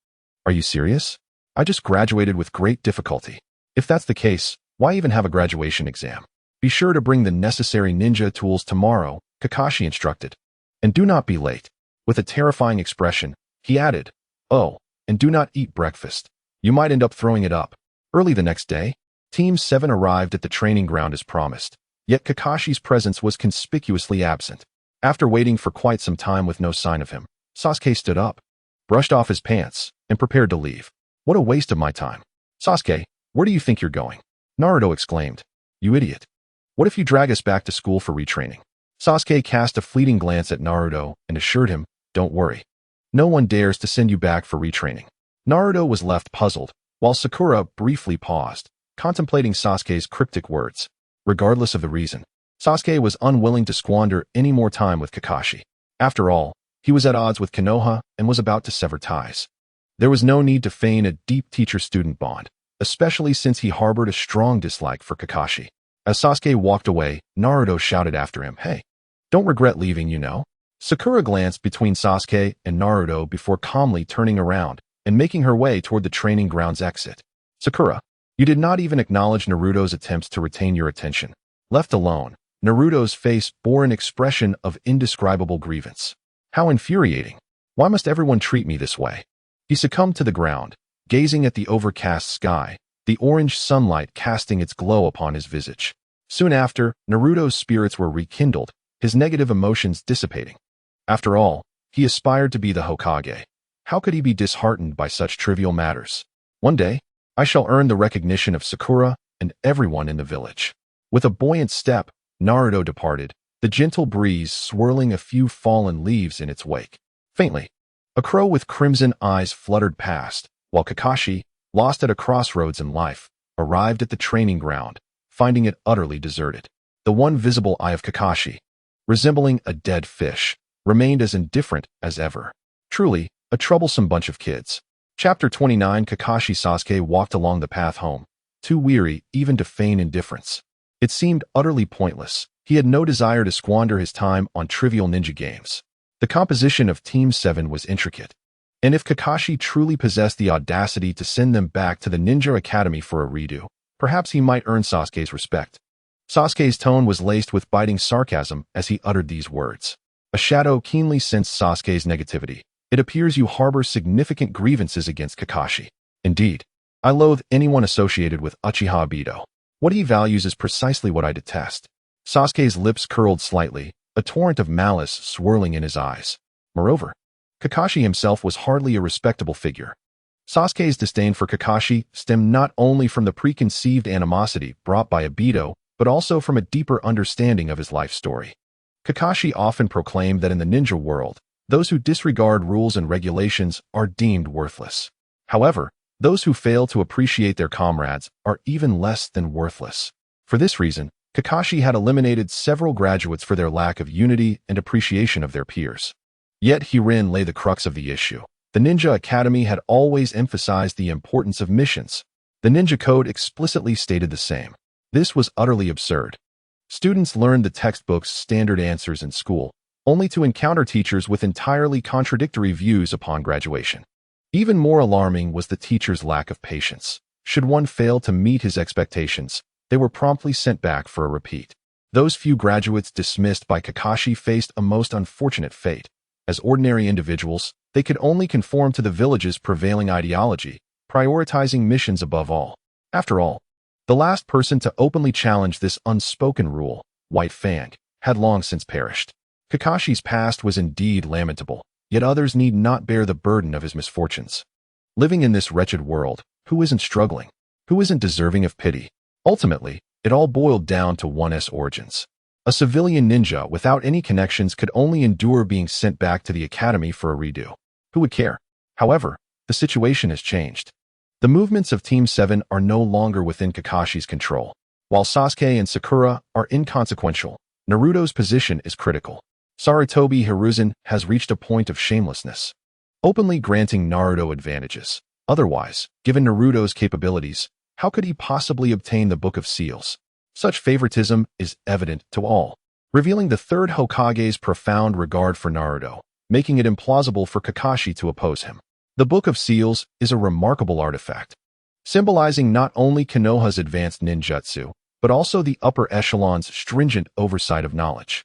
"Are you serious? I just graduated with great difficulty. If that's the case, why even have a graduation exam? Be sure to bring the necessary ninja tools tomorrow," Kakashi instructed. "And do not be late." With a terrifying expression, he added, "Oh, and do not eat breakfast. You might end up throwing it up." Early the next day, Team 7 arrived at the training ground as promised. Yet Kakashi's presence was conspicuously absent. After waiting for quite some time with no sign of him, Sasuke stood up, brushed off his pants, and prepared to leave. "What a waste of my time." "Sasuke, where do you think you're going?" Naruto exclaimed. "You idiot. What if you drag us back to school for retraining?" Sasuke cast a fleeting glance at Naruto and assured him, "Don't worry. No one dares to send you back for retraining." Naruto was left puzzled, while Sakura briefly paused, contemplating Sasuke's cryptic words. Regardless of the reason, Sasuke was unwilling to squander any more time with Kakashi. After all, he was at odds with Konoha and was about to sever ties. There was no need to feign a deep teacher-student bond, especially since he harbored a strong dislike for Kakashi. As Sasuke walked away, Naruto shouted after him, "Hey, don't regret leaving, you know?" Sakura glanced between Sasuke and Naruto before calmly turning around and making her way toward the training grounds exit. "Sakura, you did not even acknowledge Naruto's attempts to retain your attention." Left alone, Naruto's face bore an expression of indescribable grievance. "How infuriating. Why must everyone treat me this way?" He succumbed to the ground, gazing at the overcast sky, the orange sunlight casting its glow upon his visage. Soon after, Naruto's spirits were rekindled, his negative emotions dissipating. After all, he aspired to be the Hokage. How could he be disheartened by such trivial matters? "One day, I shall earn the recognition of Sakura and everyone in the village. With a buoyant step, Naruto departed, the gentle breeze swirling a few fallen leaves in its wake. Faintly, a crow with crimson eyes fluttered past, while Kakashi, lost at a crossroads in life, arrived at the training ground, finding it utterly deserted. The one visible eye of Kakashi, resembling a dead fish, remained as indifferent as ever. Truly, a troublesome bunch of kids. Chapter 29. Kakashi Sasuke walked along the path home, too weary even to feign indifference. It seemed utterly pointless. He had no desire to squander his time on trivial ninja games. The composition of Team 7 was intricate, and if Kakashi truly possessed the audacity to send them back to the Ninja Academy for a redo, perhaps he might earn Sasuke's respect. Sasuke's tone was laced with biting sarcasm as he uttered these words. A shadow keenly sensed Sasuke's negativity. It appears you harbor significant grievances against Kakashi. Indeed, I loathe anyone associated with Uchiha Obito. What he values is precisely what I detest. Sasuke's lips curled slightly, a torrent of malice swirling in his eyes. Moreover, Kakashi himself was hardly a respectable figure. Sasuke's disdain for Kakashi stemmed not only from the preconceived animosity brought by Obito, but also from a deeper understanding of his life story. Kakashi often proclaimed that in the ninja world, those who disregard rules and regulations are deemed worthless. However, those who fail to appreciate their comrades are even less than worthless. For this reason, Kakashi had eliminated several graduates for their lack of unity and appreciation of their peers. Yet herein lay the crux of the issue. The Ninja Academy had always emphasized the importance of missions. The Ninja Code explicitly stated the same. This was utterly absurd. Students learned the textbook's standard answers in school, only to encounter teachers with entirely contradictory views upon graduation. Even more alarming was the teacher's lack of patience. Should one fail to meet his expectations, they were promptly sent back for a repeat. Those few graduates dismissed by Kakashi faced a most unfortunate fate. As ordinary individuals, they could only conform to the village's prevailing ideology, prioritizing missions above all. After all, the last person to openly challenge this unspoken rule, White Fang, had long since perished. Kakashi's past was indeed lamentable, yet others need not bear the burden of his misfortunes. Living in this wretched world, who isn't struggling? Who isn't deserving of pity? Ultimately, it all boiled down to one's origins. A civilian ninja without any connections could only endure being sent back to the academy for a redo. Who would care? However, the situation has changed. The movements of Team 7 are no longer within Kakashi's control. While Sasuke and Sakura are inconsequential, Naruto's position is critical. Sarutobi Hiruzen has reached a point of shamelessness, openly granting Naruto advantages. Otherwise, given Naruto's capabilities, how could he possibly obtain the Book of Seals? Such favoritism is evident to all, revealing the third Hokage's profound regard for Naruto, making it implausible for Kakashi to oppose him. The Book of Seals is a remarkable artifact, symbolizing not only Konoha's advanced ninjutsu, but also the upper echelon's stringent oversight of knowledge.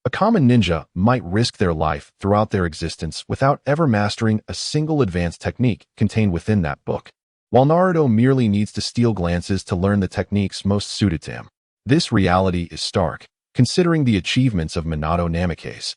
A common ninja might risk their life throughout their existence without ever mastering a single advanced technique contained within that book, while Naruto merely needs to steal glances to learn the techniques most suited to him. This reality is stark, considering the achievements of Minato Namikaze.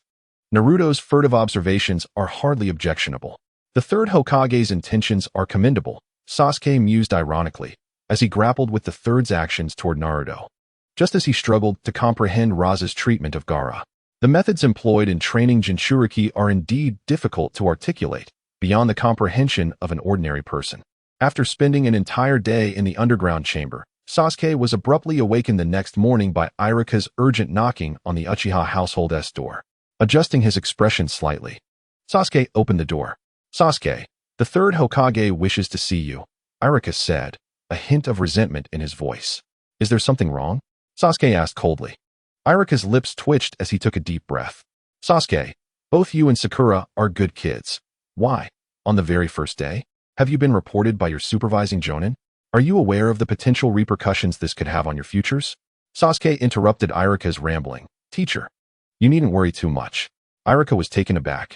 Naruto's furtive observations are hardly objectionable. The third Hokage's intentions are commendable, Sasuke mused ironically, as he grappled with the third's actions toward Naruto. Just as he struggled to comprehend Raza's treatment of Gaara. The methods employed in training Jinchuriki are indeed difficult to articulate, beyond the comprehension of an ordinary person. After spending an entire day in the underground chamber, Sasuke was abruptly awakened the next morning by Iruka's urgent knocking on the Uchiha household's door. Adjusting his expression slightly, Sasuke opened the door. "Sasuke, the third Hokage wishes to see you," Iruka said, a hint of resentment in his voice. "Is there something wrong?" Sasuke asked coldly. Iruka's lips twitched as he took a deep breath. "Sasuke, both you and Sakura are good kids. Why, on the very first day, have you been reported by your supervising jonin? Are you aware of the potential repercussions this could have on your futures?" Sasuke interrupted Iruka's rambling. "Teacher, you needn't worry too much." Iruka was taken aback.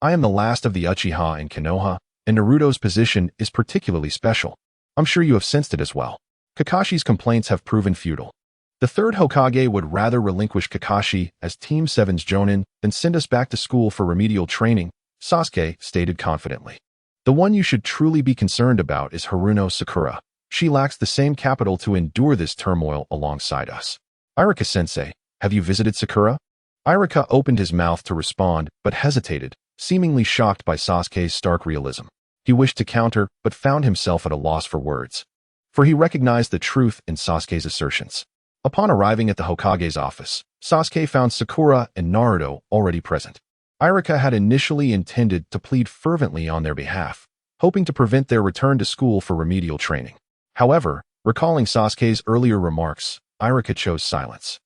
"I am the last of the Uchiha in Konoha, and Naruto's position is particularly special. I'm sure you have sensed it as well. Kakashi's complaints have proven futile. The third Hokage would rather relinquish Kakashi as Team 7's jonin than send us back to school for remedial training," Sasuke stated confidently. "The one you should truly be concerned about is Haruno Sakura. She lacks the same capital to endure this turmoil alongside us. Iruka-sensei, have you visited Sakura? Iruka opened his mouth to respond, but hesitated, seemingly shocked by Sasuke's stark realism. He wished to counter, but found himself at a loss for words. For he recognized the truth in Sasuke's assertions. Upon arriving at the Hokage's office, Sasuke found Sakura and Naruto already present. Iruka had initially intended to plead fervently on their behalf, hoping to prevent their return to school for remedial training. However, recalling Sasuke's earlier remarks, Iruka chose silence.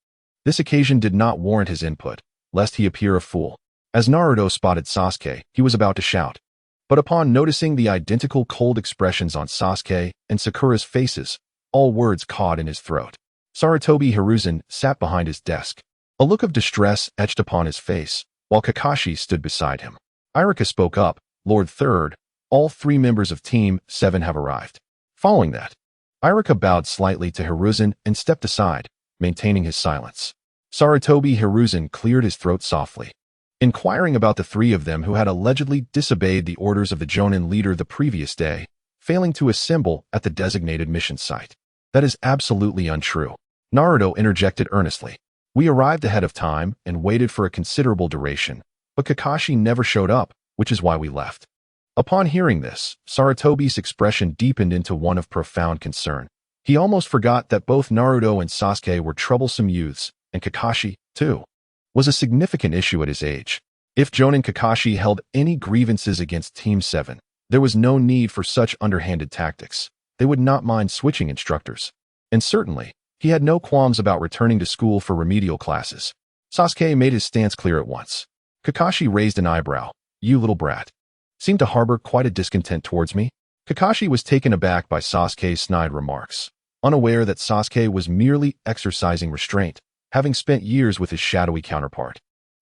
This occasion did not warrant his input, lest he appear a fool. As Naruto spotted Sasuke, he was about to shout. But upon noticing the identical cold expressions on Sasuke and Sakura's faces, all words caught in his throat. Sarutobi Hiruzen sat behind his desk. A look of distress etched upon his face, while Kakashi stood beside him. Iruka spoke up, Lord Third, all 3 members of Team 7 have arrived. Following that, Iruka bowed slightly to Hiruzen and stepped aside, maintaining his silence. Sarutobi Hiruzen cleared his throat softly, inquiring about the 3 of them who had allegedly disobeyed the orders of the Jonin leader the previous day, failing to assemble at the designated mission site. That is absolutely untrue. Naruto interjected earnestly. We arrived ahead of time and waited for a considerable duration, but Kakashi never showed up, which is why we left. Upon hearing this, Sarutobi's expression deepened into one of profound concern. He almost forgot that both Naruto and Sasuke were troublesome youths, and Kakashi, too, was a significant issue at his age. If Jonin Kakashi held any grievances against Team 7, there was no need for such underhanded tactics. They would not mind switching instructors. And certainly, he had no qualms about returning to school for remedial classes. Sasuke made his stance clear at once. Kakashi raised an eyebrow. You little brat. Seemed to harbor quite a discontent towards me. Kakashi was taken aback by Sasuke's snide remarks, unaware that Sasuke was merely exercising restraint, having spent years with his shadowy counterpart,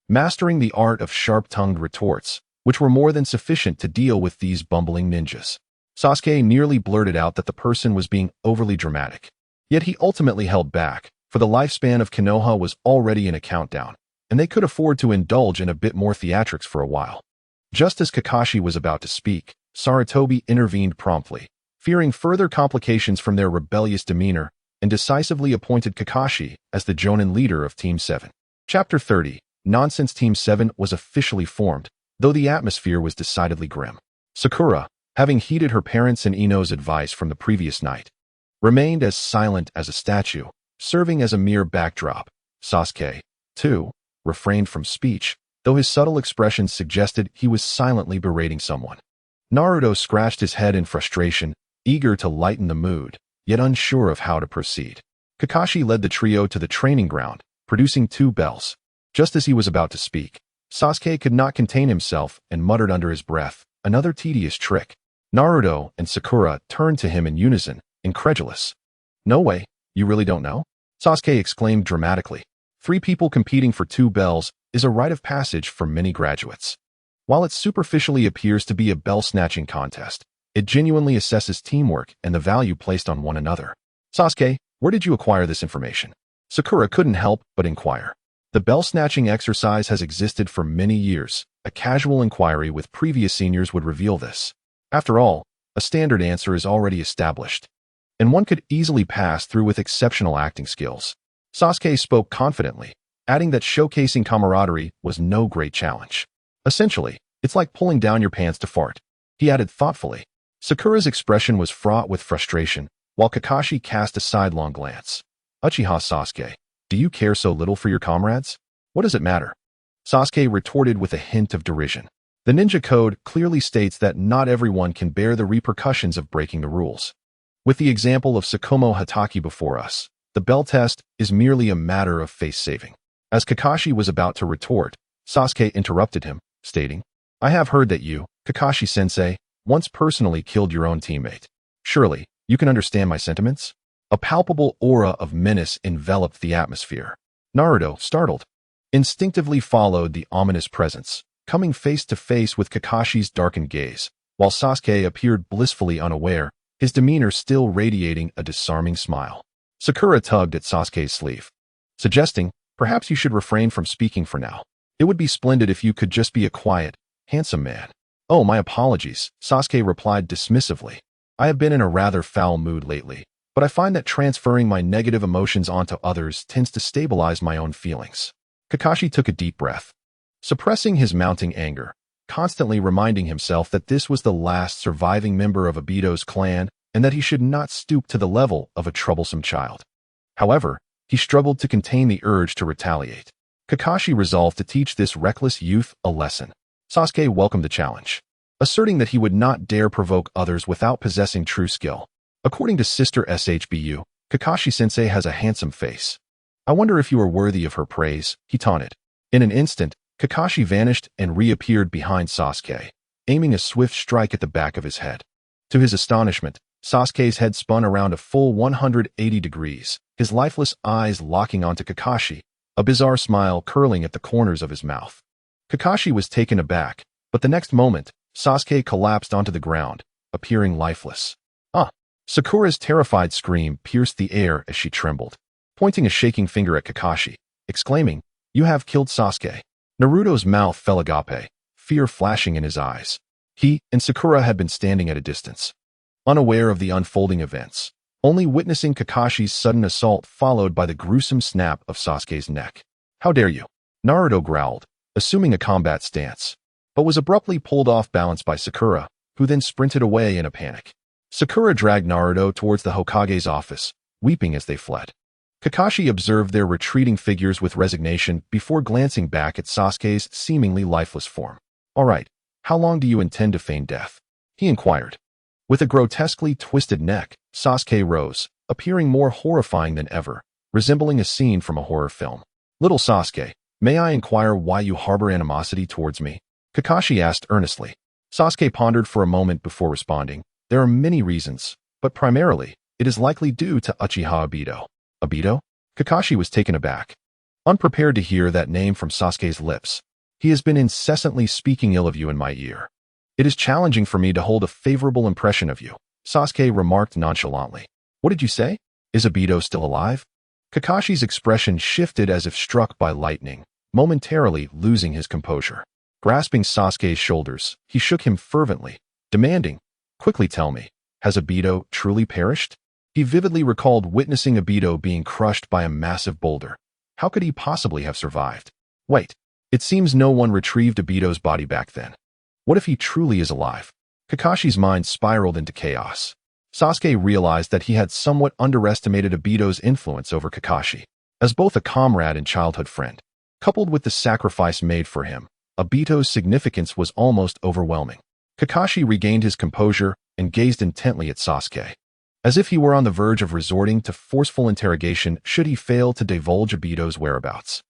mastering the art of sharp-tongued retorts, which were more than sufficient to deal with these bumbling ninjas. Sasuke nearly blurted out that the person was being overly dramatic. Yet he ultimately held back, for the lifespan of Konoha was already in a countdown, and they could afford to indulge in a bit more theatrics for a while. Just as Kakashi was about to speak, Sarutobi intervened promptly, fearing further complications from their rebellious demeanor, and decisively appointed Kakashi as the Jonin leader of Team 7. Chapter 30. Nonsense. Team 7 was officially formed, though the atmosphere was decidedly grim. Sakura, having heeded her parents' and Ino's advice from the previous night, remained as silent as a statue, serving as a mere backdrop. Sasuke, too, refrained from speech, though his subtle expressions suggested he was silently berating someone. Naruto scratched his head in frustration, eager to lighten the mood, yet unsure of how to proceed. Kakashi led the trio to the training ground, producing 2 bells. Just as he was about to speak, Sasuke could not contain himself and muttered under his breath, another tedious trick. Naruto and Sakura turned to him in unison, incredulous. No way, you really don't know? Sasuke exclaimed dramatically. 3 people competing for 2 bells is a rite of passage for many graduates. While it superficially appears to be a bell-snatching contest, it genuinely assesses teamwork and the value placed on one another. Sasuke, where did you acquire this information? Sakura couldn't help but inquire. The bell-snatching exercise has existed for many years. A casual inquiry with previous seniors would reveal this. After all, a standard answer is already established, and one could easily pass through with exceptional acting skills. Sasuke spoke confidently, adding that showcasing camaraderie was no great challenge. Essentially, it's like pulling down your pants to fart. He added thoughtfully. Sakura's expression was fraught with frustration, while Kakashi cast a sidelong glance. Uchiha Sasuke, do you care so little for your comrades? What does it matter? Sasuke retorted with a hint of derision. The ninja code clearly states that not everyone can bear the repercussions of breaking the rules. With the example of Tsukumo Hatake before us, the bell test is merely a matter of face saving. As Kakashi was about to retort, Sasuke interrupted him, stating, I have heard that you, Kakashi-sensei, once personally killed your own teammate. Surely, you can understand my sentiments? A palpable aura of menace enveloped the atmosphere. Naruto, startled, instinctively followed the ominous presence, coming face to face with Kakashi's darkened gaze, while Sasuke appeared blissfully unaware, his demeanor still radiating a disarming smile. Sakura tugged at Sasuke's sleeve, suggesting, perhaps you should refrain from speaking for now. It would be splendid if you could just be a quiet, handsome man. Oh, my apologies, Sasuke replied dismissively. I have been in a rather foul mood lately, but I find that transferring my negative emotions onto others tends to stabilize my own feelings. Kakashi took a deep breath, suppressing his mounting anger, constantly reminding himself that this was the last surviving member of Obito's clan and that he should not stoop to the level of a troublesome child. However, he struggled to contain the urge to retaliate. Kakashi resolved to teach this reckless youth a lesson. Sasuke welcomed the challenge, asserting that he would not dare provoke others without possessing true skill. According to Sister SHBU, Kakashi-sensei has a handsome face. I wonder if you are worthy of her praise, he taunted. In an instant, Kakashi vanished and reappeared behind Sasuke, aiming a swift strike at the back of his head. To his astonishment, Sasuke's head spun around a full 180 degrees, his lifeless eyes locking onto Kakashi, a bizarre smile curling at the corners of his mouth. Kakashi was taken aback, but the next moment, Sasuke collapsed onto the ground, appearing lifeless. Sakura's terrified scream pierced the air as she trembled, pointing a shaking finger at Kakashi, exclaiming, "You have killed Sasuke." Naruto's mouth fell agape, fear flashing in his eyes. He and Sakura had been standing at a distance, unaware of the unfolding events, only witnessing Kakashi's sudden assault followed by the gruesome snap of Sasuke's neck. "How dare you?" Naruto growled, assuming a combat stance, but was abruptly pulled off balance by Sakura, who then sprinted away in a panic. Sakura dragged Naruto towards the Hokage's office, weeping as they fled. Kakashi observed their retreating figures with resignation before glancing back at Sasuke's seemingly lifeless form. "All right, how long do you intend to feign death?" he inquired. With a grotesquely twisted neck, Sasuke rose, appearing more horrifying than ever, resembling a scene from a horror film. "Little Sasuke, may I inquire why you harbor animosity towards me?" Kakashi asked earnestly. Sasuke pondered for a moment before responding. "There are many reasons, but primarily, it is likely due to Uchiha Obito." "Obito?" Kakashi was taken aback, unprepared to hear that name from Sasuke's lips. "He has been incessantly speaking ill of you in my ear. It is challenging for me to hold a favorable impression of you," Sasuke remarked nonchalantly. "What did you say? Is Obito still alive?" Kakashi's expression shifted as if struck by lightning, momentarily losing his composure. Grasping Sasuke's shoulders, he shook him fervently, demanding, "Quickly tell me, has Obito truly perished?" He vividly recalled witnessing Obito being crushed by a massive boulder. How could he possibly have survived? Wait, it seems no one retrieved Obito's body back then. What if he truly is alive? Kakashi's mind spiraled into chaos. Sasuke realized that he had somewhat underestimated Obito's influence over Kakashi. As both a comrade and childhood friend, coupled with the sacrifice made for him, Obito's significance was almost overwhelming. Kakashi regained his composure and gazed intently at Sasuke, as if he were on the verge of resorting to forceful interrogation should he fail to divulge Obito's whereabouts.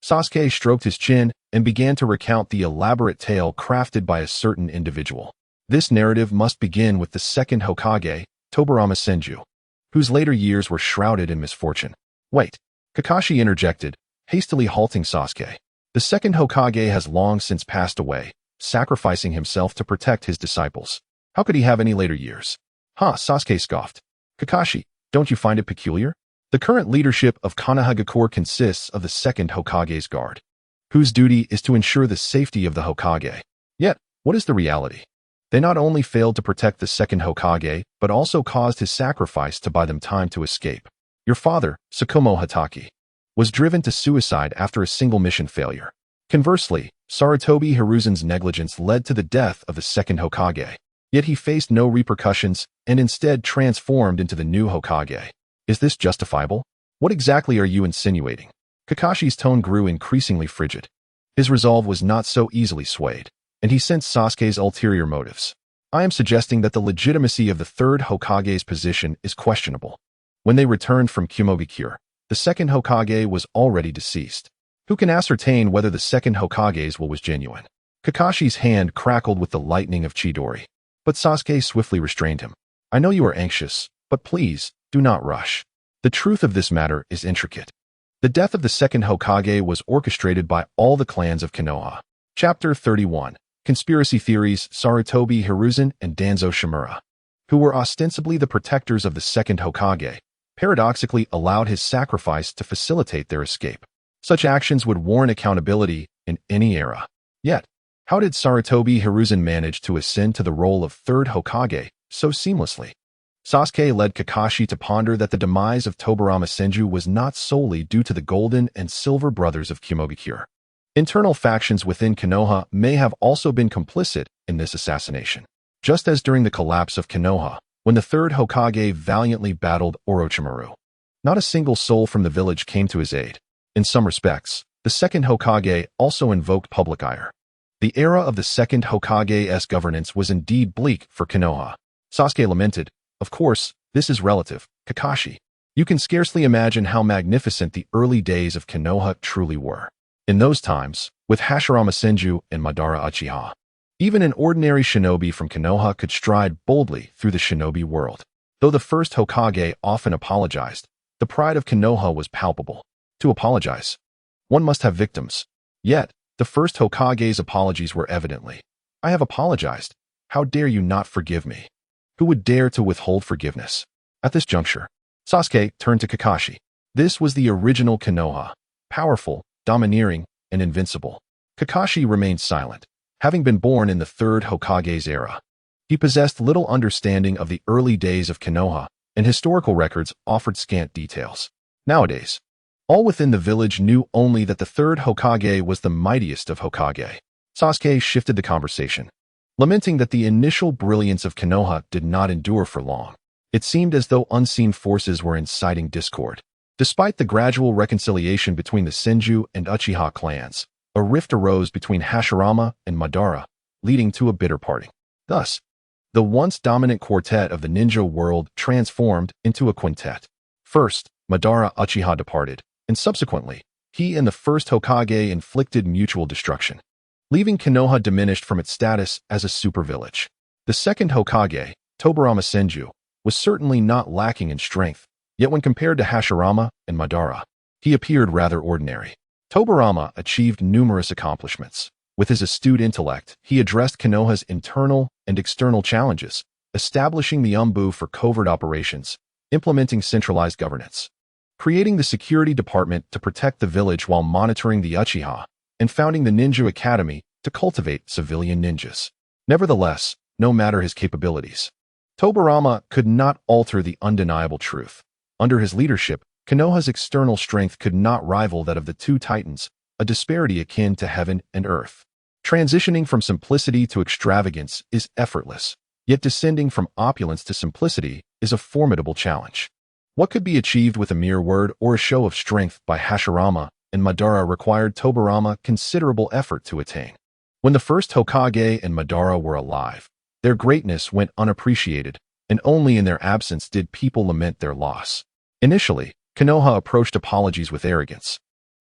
Sasuke stroked his chin and began to recount the elaborate tale crafted by a certain individual. This narrative must begin with the second Hokage, Tobirama Senju, whose later years were shrouded in misfortune. "Wait," Kakashi interjected, hastily halting Sasuke. "The second Hokage has long since passed away, sacrificing himself to protect his disciples. How could he have any later years?" Sasuke scoffed. "Kakashi, don't you find it peculiar? The current leadership of Konoha consists of the second Hokage's guard, whose duty is to ensure the safety of the Hokage. Yet, what is the reality? They not only failed to protect the second Hokage, but also caused his sacrifice to buy them time to escape. Your father, Tsukumo Hatake, was driven to suicide after a single mission failure. Conversely, Sarutobi Hiruzen's negligence led to the death of the second Hokage. Yet he faced no repercussions and instead transformed into the new Hokage. Is this justifiable? What exactly are you insinuating?" Kakashi's tone grew increasingly frigid. His resolve was not so easily swayed, and he sensed Sasuke's ulterior motives. "I am suggesting that the legitimacy of the third Hokage's position is questionable. When they returned from Kumogakure, the second Hokage was already deceased. Who can ascertain whether the second Hokage's will was genuine?" Kakashi's hand crackled with the lightning of Chidori, but Sasuke swiftly restrained him. "I know you are anxious, but please, do not rush. The truth of this matter is intricate. The death of the second Hokage was orchestrated by all the clans of Konoha." Chapter 31. Conspiracy Theories. Sarutobi Hiruzen and Danzo Shimura, who were ostensibly the protectors of the second Hokage, paradoxically allowed his sacrifice to facilitate their escape. Such actions would warrant accountability in any era. Yet, how did Sarutobi Hiruzen manage to ascend to the role of third Hokage so seamlessly. Sasuke led Kakashi to ponder that the demise of Tobarama Senju was not solely due to the Golden and Silver Brothers of Kimogakure. Internal factions within Konoha may have also been complicit in this assassination. Just as during the collapse of Konoha, when the third Hokage valiantly battled Orochimaru, not a single soul from the village came to his aid. In some respects, the second Hokage also invoked public ire. The era of the second Hokage's governance was indeed bleak for Konoha. Sasuke lamented, "Of course, this is relative, Kakashi. You can scarcely imagine how magnificent the early days of Konoha truly were. In those times, with Hashirama Senju and Madara Uchiha, even an ordinary shinobi from Konoha could stride boldly through the shinobi world. Though the first Hokage often apologized, the pride of Konoha was palpable. To apologize, one must have victims. Yet, the first Hokage's apologies were evidently, 'I have apologized. How dare you not forgive me?' Who would dare to withhold forgiveness?" At this juncture, Sasuke turned to Kakashi. This was the original Konoha, powerful, domineering, and invincible. Kakashi remained silent, having been born in the third Hokage's era. He possessed little understanding of the early days of Konoha, and historical records offered scant details. Nowadays, all within the village knew only that the third Hokage was the mightiest of Hokage. Sasuke shifted the conversation, lamenting that the initial brilliance of Konoha did not endure for long. It seemed as though unseen forces were inciting discord. Despite the gradual reconciliation between the Senju and Uchiha clans, a rift arose between Hashirama and Madara, leading to a bitter parting. Thus, the once dominant quartet of the ninja world transformed into a quintet. First, Madara Uchiha departed, and subsequently, he and the first Hokage inflicted mutual destruction, leaving Konoha diminished from its status as a supervillage. The second Hokage, Tobarama Senju, was certainly not lacking in strength, yet when compared to Hashirama and Madara, he appeared rather ordinary. Tobarama achieved numerous accomplishments. With his astute intellect, he addressed Konoha's internal and external challenges, establishing the Umbu for covert operations, implementing centralized governance, creating the security department to protect the village while monitoring the Uchiha, and founding the Ninja Academy to cultivate civilian ninjas. Nevertheless, no matter his capabilities, Tobarama could not alter the undeniable truth. Under his leadership, Konoha's external strength could not rival that of the two titans, a disparity akin to heaven and earth. Transitioning from simplicity to extravagance is effortless, yet descending from opulence to simplicity is a formidable challenge. What could be achieved with a mere word or a show of strength by Hashirama and Madara required Tobarama considerable effort to attain. When the first Hokage and Madara were alive, their greatness went unappreciated, and only in their absence did people lament their loss. Initially, Konoha approached apologies with arrogance.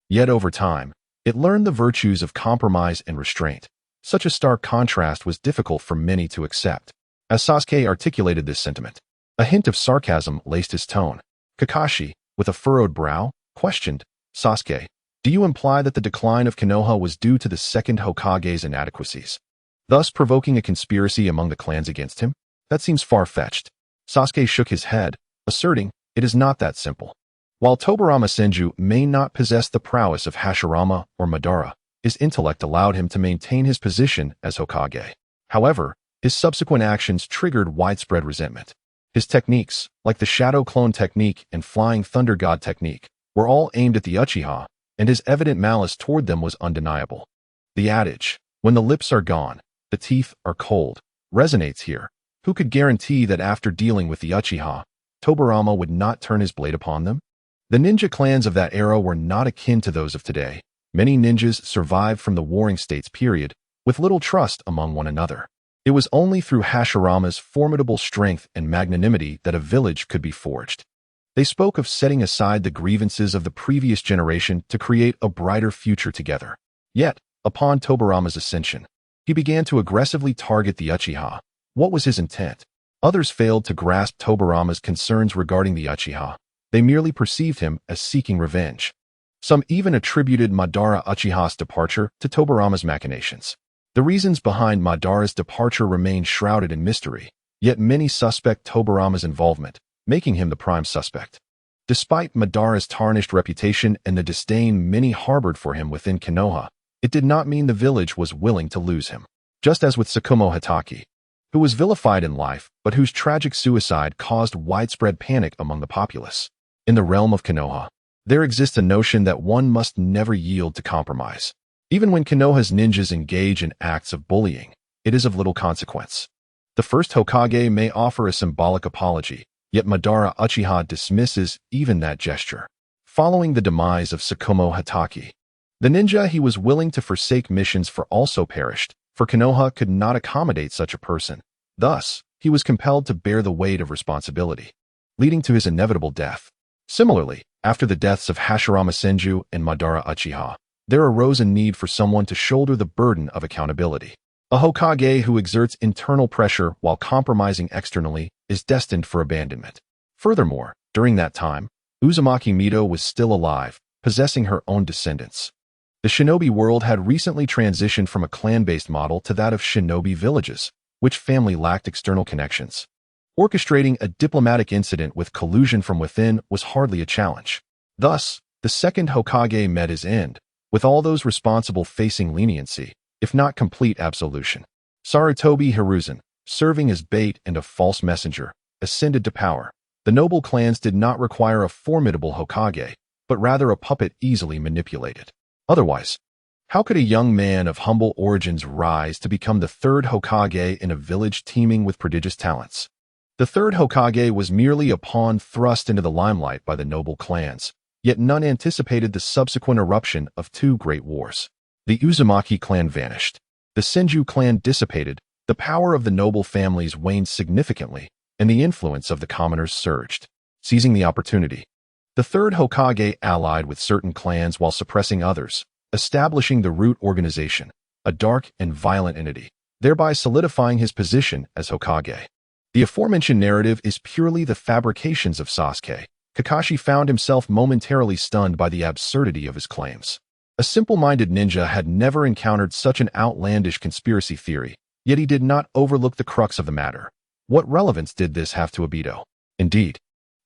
Yet over time, it learned the virtues of compromise and restraint. Such a stark contrast was difficult for many to accept. As Sasuke articulated this sentiment, a hint of sarcasm laced his tone. Kakashi, with a furrowed brow, questioned, "Sasuke, do you imply that the decline of Konoha was due to the second Hokage's inadequacies, thus provoking a conspiracy among the clans against him? That seems far-fetched." Sasuke shook his head, asserting, "It is not that simple. While Tobarama Senju may not possess the prowess of Hashirama or Madara, his intellect allowed him to maintain his position as Hokage. However, his subsequent actions triggered widespread resentment. His techniques, like the Shadow Clone technique and Flying Thunder God technique, were all aimed at the Uchiha, and his evident malice toward them was undeniable. The adage, "When the lips are gone, the teeth are cold," resonates here. Who could guarantee that after dealing with the Uchiha, Tobarama would not turn his blade upon them? The ninja clans of that era were not akin to those of today. Many ninjas survived from the Warring States period, with little trust among one another. It was only through Hashirama's formidable strength and magnanimity that a village could be forged. They spoke of setting aside the grievances of the previous generation to create a brighter future together. Yet, upon Tobarama's ascension, he began to aggressively target the Uchiha. What was his intent? Others failed to grasp Tobarama's concerns regarding the Uchiha. They merely perceived him as seeking revenge. Some even attributed Madara Uchiha's departure to Tobarama's machinations. The reasons behind Madara's departure remain shrouded in mystery, yet many suspect Tobarama's involvement, making him the prime suspect. Despite Madara's tarnished reputation and the disdain many harbored for him within Konoha, it did not mean the village was willing to lose him. Just as with Tsukumo Hitaki, who was vilified in life but whose tragic suicide caused widespread panic among the populace. In the realm of Konoha, there exists a notion that one must never yield to compromise. Even when Konoha's ninjas engage in acts of bullying, it is of little consequence. The first Hokage may offer a symbolic apology, yet Madara Uchiha dismisses even that gesture. Following the demise of Tsukumo Hatake, the ninja he was willing to forsake missions for also perished, for Konoha could not accommodate such a person. Thus, he was compelled to bear the weight of responsibility, leading to his inevitable death. Similarly, after the deaths of Hashirama Senju and Madara Uchiha, there arose a need for someone to shoulder the burden of accountability. A Hokage who exerts internal pressure while compromising externally is destined for abandonment. Furthermore, during that time, Uzumaki Mido was still alive, possessing her own descendants. The shinobi world had recently transitioned from a clan-based model to that of shinobi villages, which family lacked external connections. Orchestrating a diplomatic incident with collusion from within was hardly a challenge. Thus, the second Hokage met his end, with all those responsible facing leniency, if not complete absolution. Sarutobi Hiruzen, serving as bait and a false messenger, ascended to power. The noble clans did not require a formidable Hokage, but rather a puppet easily manipulated. Otherwise, how could a young man of humble origins rise to become the third Hokage in a village teeming with prodigious talents? The third Hokage was merely a pawn thrust into the limelight by the noble clans, yet none anticipated the subsequent eruption of two great wars. The Uzumaki clan vanished. The Senju clan dissipated, the power of the noble families waned significantly, and the influence of the commoners surged. Seizing the opportunity, the third Hokage allied with certain clans while suppressing others, establishing the Root organization, a dark and violent entity, thereby solidifying his position as Hokage. The aforementioned narrative is purely the fabrications of Sasuke. Kakashi found himself momentarily stunned by the absurdity of his claims. A simple-minded ninja had never encountered such an outlandish conspiracy theory, yet he did not overlook the crux of the matter. What relevance did this have to Obito? Indeed,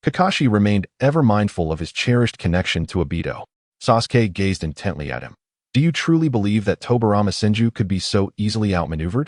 Kakashi remained ever mindful of his cherished connection to Obito. Sasuke gazed intently at him. Do you truly believe that Tobirama Senju could be so easily outmaneuvered?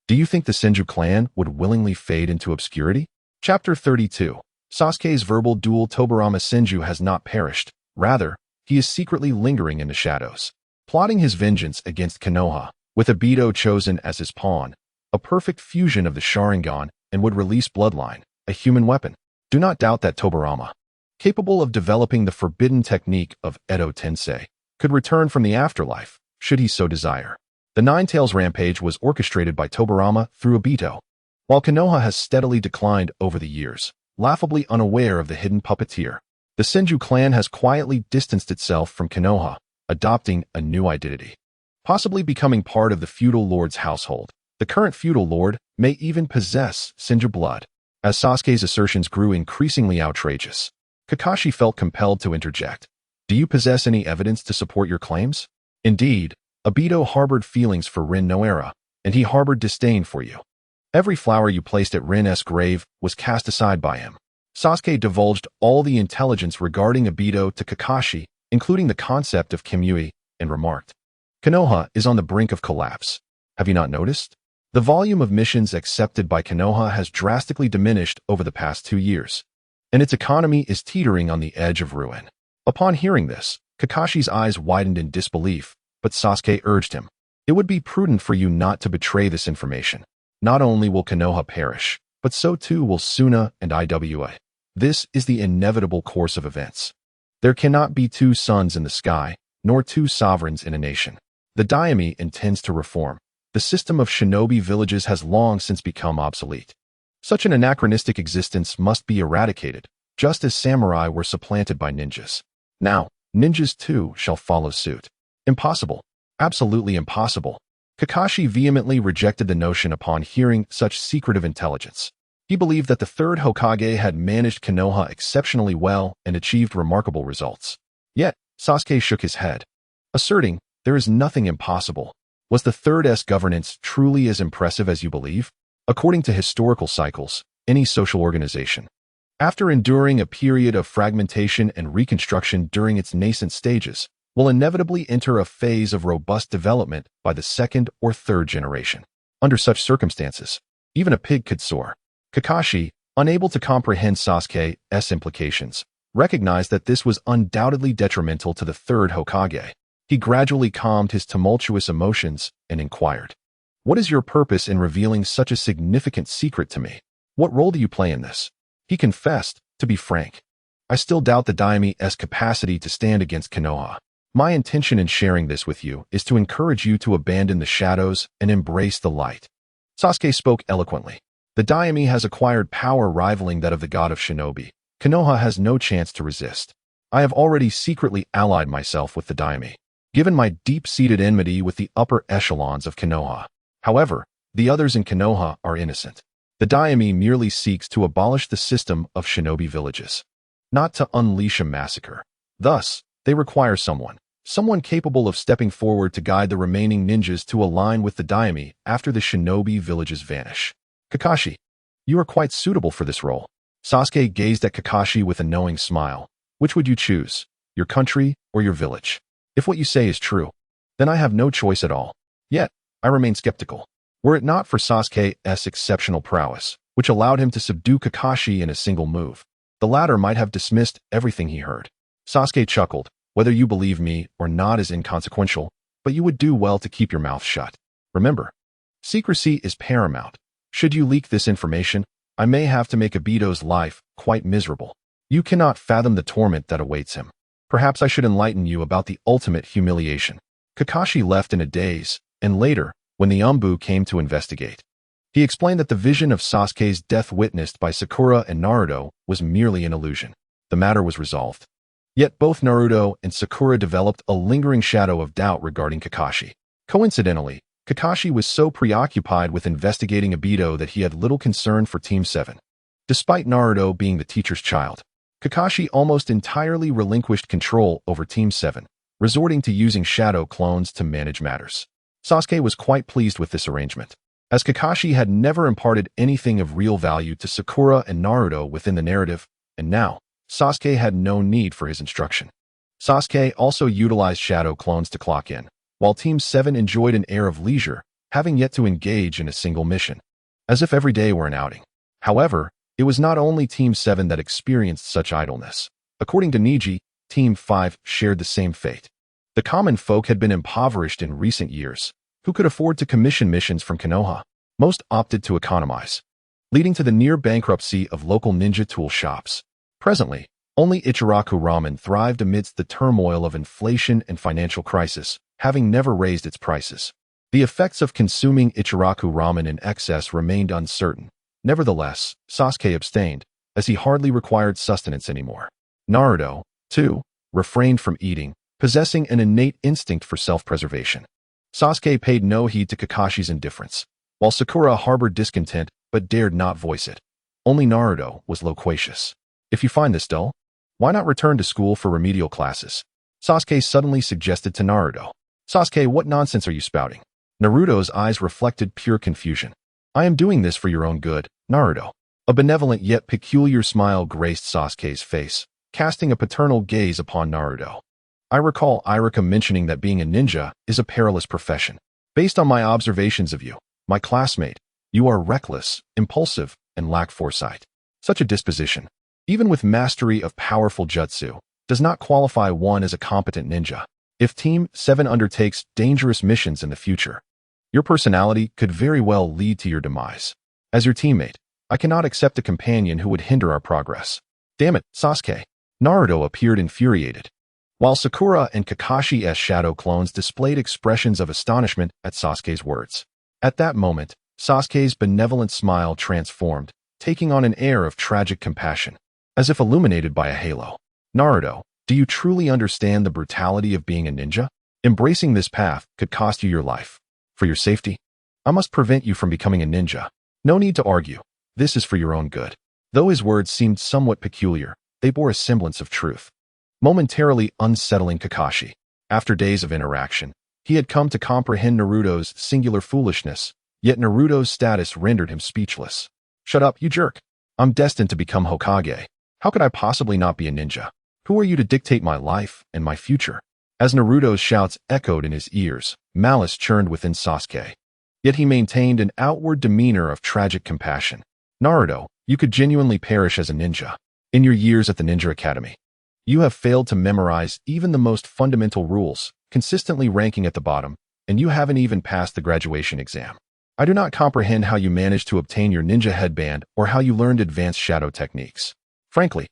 Do you think the Senju clan would willingly fade into obscurity? Chapter 32. Sasuke's verbal duel. Tobirama Senju has not perished. Rather, he is secretly lingering in the shadows, plotting his vengeance against Konoha, with Obito chosen as his pawn, a perfect fusion of the Sharingan and would release bloodline, a human weapon. Do not doubt that Tobirama, capable of developing the forbidden technique of Edo Tensei, could return from the afterlife, should he so desire. The Nine Tails rampage was orchestrated by Tobirama through Obito, while Konoha has steadily declined over the years, laughably unaware of the hidden puppeteer. The Senju clan has quietly distanced itself from Konoha, adopting a new identity, possibly becoming part of the feudal lord's household. The current feudal lord may even possess Senju blood. As Sasuke's assertions grew increasingly outrageous, Kakashi felt compelled to interject. Do you possess any evidence to support your claims? Indeed, Obito harbored feelings for Rin Noara, and he harbored disdain for you. Every flower you placed at Rin's grave was cast aside by him. Sasuke divulged all the intelligence regarding Obito to Kakashi, including the concept of Kimui, and remarked, Konoha is on the brink of collapse. Have you not noticed? The volume of missions accepted by Konoha has drastically diminished over the past 2 years, and its economy is teetering on the edge of ruin. Upon hearing this, Kakashi's eyes widened in disbelief, but Sasuke urged him. It would be prudent for you not to betray this information. Not only will Konoha perish, but so too will Suna and Iwa. This is the inevitable course of events. There cannot be two suns in the sky, nor two sovereigns in a nation. The Daime intends to reform. The system of shinobi villages has long since become obsolete. Such an anachronistic existence must be eradicated, just as samurai were supplanted by ninjas. Now, ninjas too shall follow suit. Impossible. Absolutely impossible. Kakashi vehemently rejected the notion upon hearing such secretive intelligence. He believed that the third Hokage had managed Konoha exceptionally well and achieved remarkable results. Yet, Sasuke shook his head, asserting, there is nothing impossible. Was the Third's governance truly as impressive as you believe? According to historical cycles, any social organization, after enduring a period of fragmentation and reconstruction during its nascent stages, will inevitably enter a phase of robust development by the second or third generation. Under such circumstances, Even a pig could soar. Kakashi, unable to comprehend Sasuke's implications, recognized that this was undoubtedly detrimental to the third Hokage. He gradually calmed his tumultuous emotions and inquired, "What is your purpose in revealing such a significant secret to me? What role do you play in this?" He confessed, "To be frank, I still doubt the Daimyo's capacity to stand against Konoha. My intention in sharing this with you is to encourage you to abandon the shadows and embrace the light." Sasuke spoke eloquently. "The Daimyo has acquired power rivaling that of the god of shinobi. Konoha has no chance to resist. I have already secretly allied myself with the Daimyo, given my deep-seated enmity with the upper echelons of Konoha. However, the others in Konoha are innocent. The Daimyo merely seeks to abolish the system of shinobi villages, not to unleash a massacre. Thus, they require someone capable of stepping forward to guide the remaining ninjas to align with the Daimyo after the shinobi villages vanish. Kakashi, you are quite suitable for this role." Sasuke gazed at Kakashi with a knowing smile. "Which would you choose, your country or your village? If what you say is true, then I have no choice at all. Yet, I remain skeptical. Were it not for Sasuke's exceptional prowess, which allowed him to subdue Kakashi in a single move, the latter might have dismissed everything he heard." Sasuke chuckled. "Whether you believe me or not is inconsequential, but you would do well to keep your mouth shut. Remember, secrecy is paramount. Should you leak this information, I may have to make Obito's life quite miserable. You cannot fathom the torment that awaits him. Perhaps I should enlighten you about the ultimate humiliation." Kakashi left in a daze, and later, when the Umbu came to investigate, he explained that the vision of Sasuke's death witnessed by Sakura and Naruto was merely an illusion. The matter was resolved. Yet both Naruto and Sakura developed a lingering shadow of doubt regarding Kakashi. Coincidentally, Kakashi was so preoccupied with investigating Obito that he had little concern for Team 7. Despite Naruto being the teacher's child, Kakashi almost entirely relinquished control over Team 7, resorting to using shadow clones to manage matters. Sasuke was quite pleased with this arrangement, as Kakashi had never imparted anything of real value to Sakura and Naruto within the narrative, and now, Sasuke had no need for his instruction. Sasuke also utilized shadow clones to clock in, while Team 7 enjoyed an air of leisure, having yet to engage in a single mission, as if every day were an outing. However, it was not only Team 7 that experienced such idleness. According to Neji, Team 5 shared the same fate. The common folk had been impoverished in recent years. Who could afford to commission missions from Konoha? Most opted to economize, leading to the near bankruptcy of local ninja tool shops. Presently, only Ichiraku ramen thrived amidst the turmoil of inflation and financial crisis, having never raised its prices. The effects of consuming Ichiraku ramen in excess remained uncertain. Nevertheless, Sasuke abstained, as he hardly required sustenance anymore. Naruto, too, refrained from eating, possessing an innate instinct for self-preservation. Sasuke paid no heed to Kakashi's indifference, while Sakura harbored discontent but dared not voice it. Only Naruto was loquacious. "If you find this dull, why not return to school for remedial classes?" Sasuke suddenly suggested to Naruto. "Sasuke, what nonsense are you spouting?" Naruto's eyes reflected pure confusion. "I am doing this for your own good, Naruto." A benevolent yet peculiar smile graced Sasuke's face, casting a paternal gaze upon Naruto. "I recall Ichiraku mentioning that being a ninja is a perilous profession. Based on my observations of you, my classmate, you are reckless, impulsive, and lack foresight. Such a disposition, even with mastery of powerful jutsu, does not qualify one as a competent ninja. If Team 7 undertakes dangerous missions in the future, your personality could very well lead to your demise. As your teammate, I cannot accept a companion who would hinder our progress." "Damn it, Sasuke." Naruto appeared infuriated, while Sakura and Kakashi's shadow clones displayed expressions of astonishment at Sasuke's words. At that moment, Sasuke's benevolent smile transformed, taking on an air of tragic compassion, as if illuminated by a halo. "Naruto, do you truly understand the brutality of being a ninja? Embracing this path could cost you your life. For your safety, I must prevent you from becoming a ninja. No need to argue. This is for your own good." Though his words seemed somewhat peculiar, they bore a semblance of truth, momentarily unsettling Kakashi. After days of interaction, he had come to comprehend Naruto's singular foolishness, yet Naruto's status rendered him speechless. "Shut up, you jerk. I'm destined to become Hokage. How could I possibly not be a ninja? Who are you to dictate my life and my future?" As Naruto's shouts echoed in his ears, malice churned within Sasuke. Yet he maintained an outward demeanor of tragic compassion. Naruto, you could genuinely perish as a ninja. In your years at the Ninja Academy, you have failed to memorize even the most fundamental rules, consistently ranking at the bottom, and you haven't even passed the graduation exam. I do not comprehend how you managed to obtain your ninja headband or how you learned advanced shadow techniques. Frankly,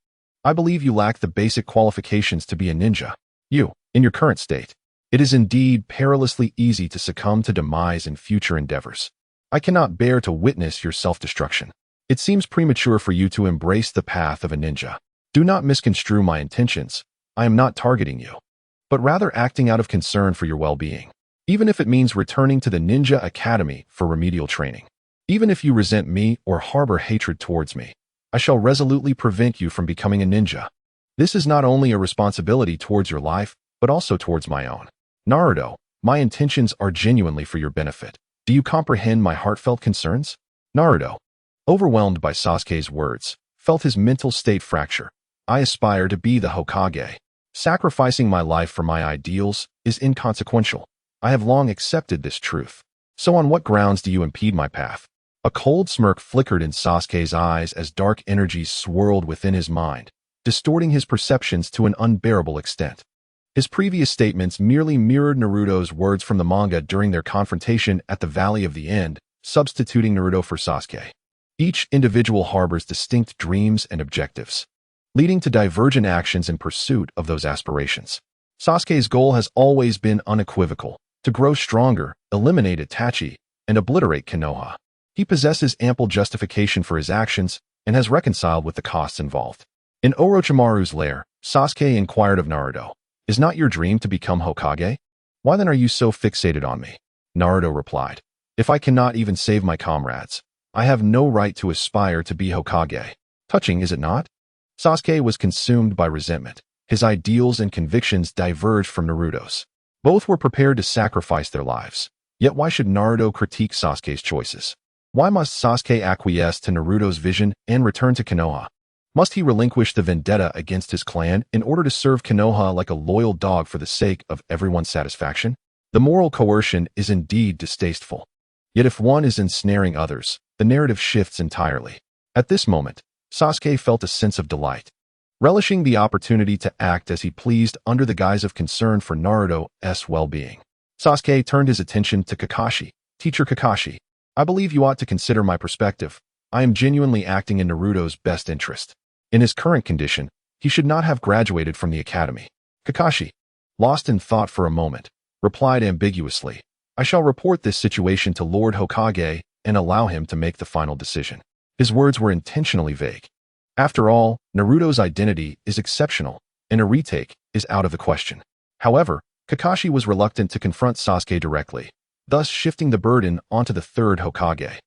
I believe you lack the basic qualifications to be a ninja. You, in your current state, it is indeed perilously easy to succumb to demise in future endeavors. I cannot bear to witness your self-destruction. It seems premature for you to embrace the path of a ninja. Do not misconstrue my intentions. I am not targeting you, but rather acting out of concern for your well-being. Even if it means returning to the Ninja Academy for remedial training. Even if you resent me or harbor hatred towards me, I shall resolutely prevent you from becoming a ninja. This is not only a responsibility towards your life, but also towards my own. Naruto, my intentions are genuinely for your benefit. Do you comprehend my heartfelt concerns? Naruto, overwhelmed by Sasuke's words, felt his mental state fracture. I aspire to be the Hokage. Sacrificing my life for my ideals is inconsequential. I have long accepted this truth. So on what grounds do you impede my path? A cold smirk flickered in Sasuke's eyes as dark energies swirled within his mind, distorting his perceptions to an unbearable extent. His previous statements merely mirrored Naruto's words from the manga during their confrontation at the Valley of the End, substituting Naruto for Sasuke. Each individual harbors distinct dreams and objectives, leading to divergent actions in pursuit of those aspirations. Sasuke's goal has always been unequivocal: to grow stronger, eliminate Itachi, and obliterate Konoha. He possesses ample justification for his actions and has reconciled with the costs involved. In Orochimaru's lair, Sasuke inquired of Naruto, "Is not your dream to become Hokage? Why then are you so fixated on me?" Naruto replied, "If I cannot even save my comrades, I have no right to aspire to be Hokage." Touching, is it not? Sasuke was consumed by resentment. His ideals and convictions diverged from Naruto's. Both were prepared to sacrifice their lives. Yet why should Naruto critique Sasuke's choices? Why must Sasuke acquiesce to Naruto's vision and return to Konoha? Must he relinquish the vendetta against his clan in order to serve Konoha like a loyal dog for the sake of everyone's satisfaction? The moral coercion is indeed distasteful. Yet if one is ensnaring others, the narrative shifts entirely. At this moment, Sasuke felt a sense of delight, relishing the opportunity to act as he pleased under the guise of concern for Naruto's well-being. Sasuke turned his attention to Kakashi. "Teacher Kakashi, I believe you ought to consider my perspective. I am genuinely acting in Naruto's best interest. In his current condition, he should not have graduated from the academy." Kakashi, lost in thought for a moment, replied ambiguously, "I shall report this situation to Lord Hokage and allow him to make the final decision." His words were intentionally vague. After all, Naruto's identity is exceptional, and a retake is out of the question. However, Kakashi was reluctant to confront Sasuke directly, thus shifting the burden onto the third Hokage.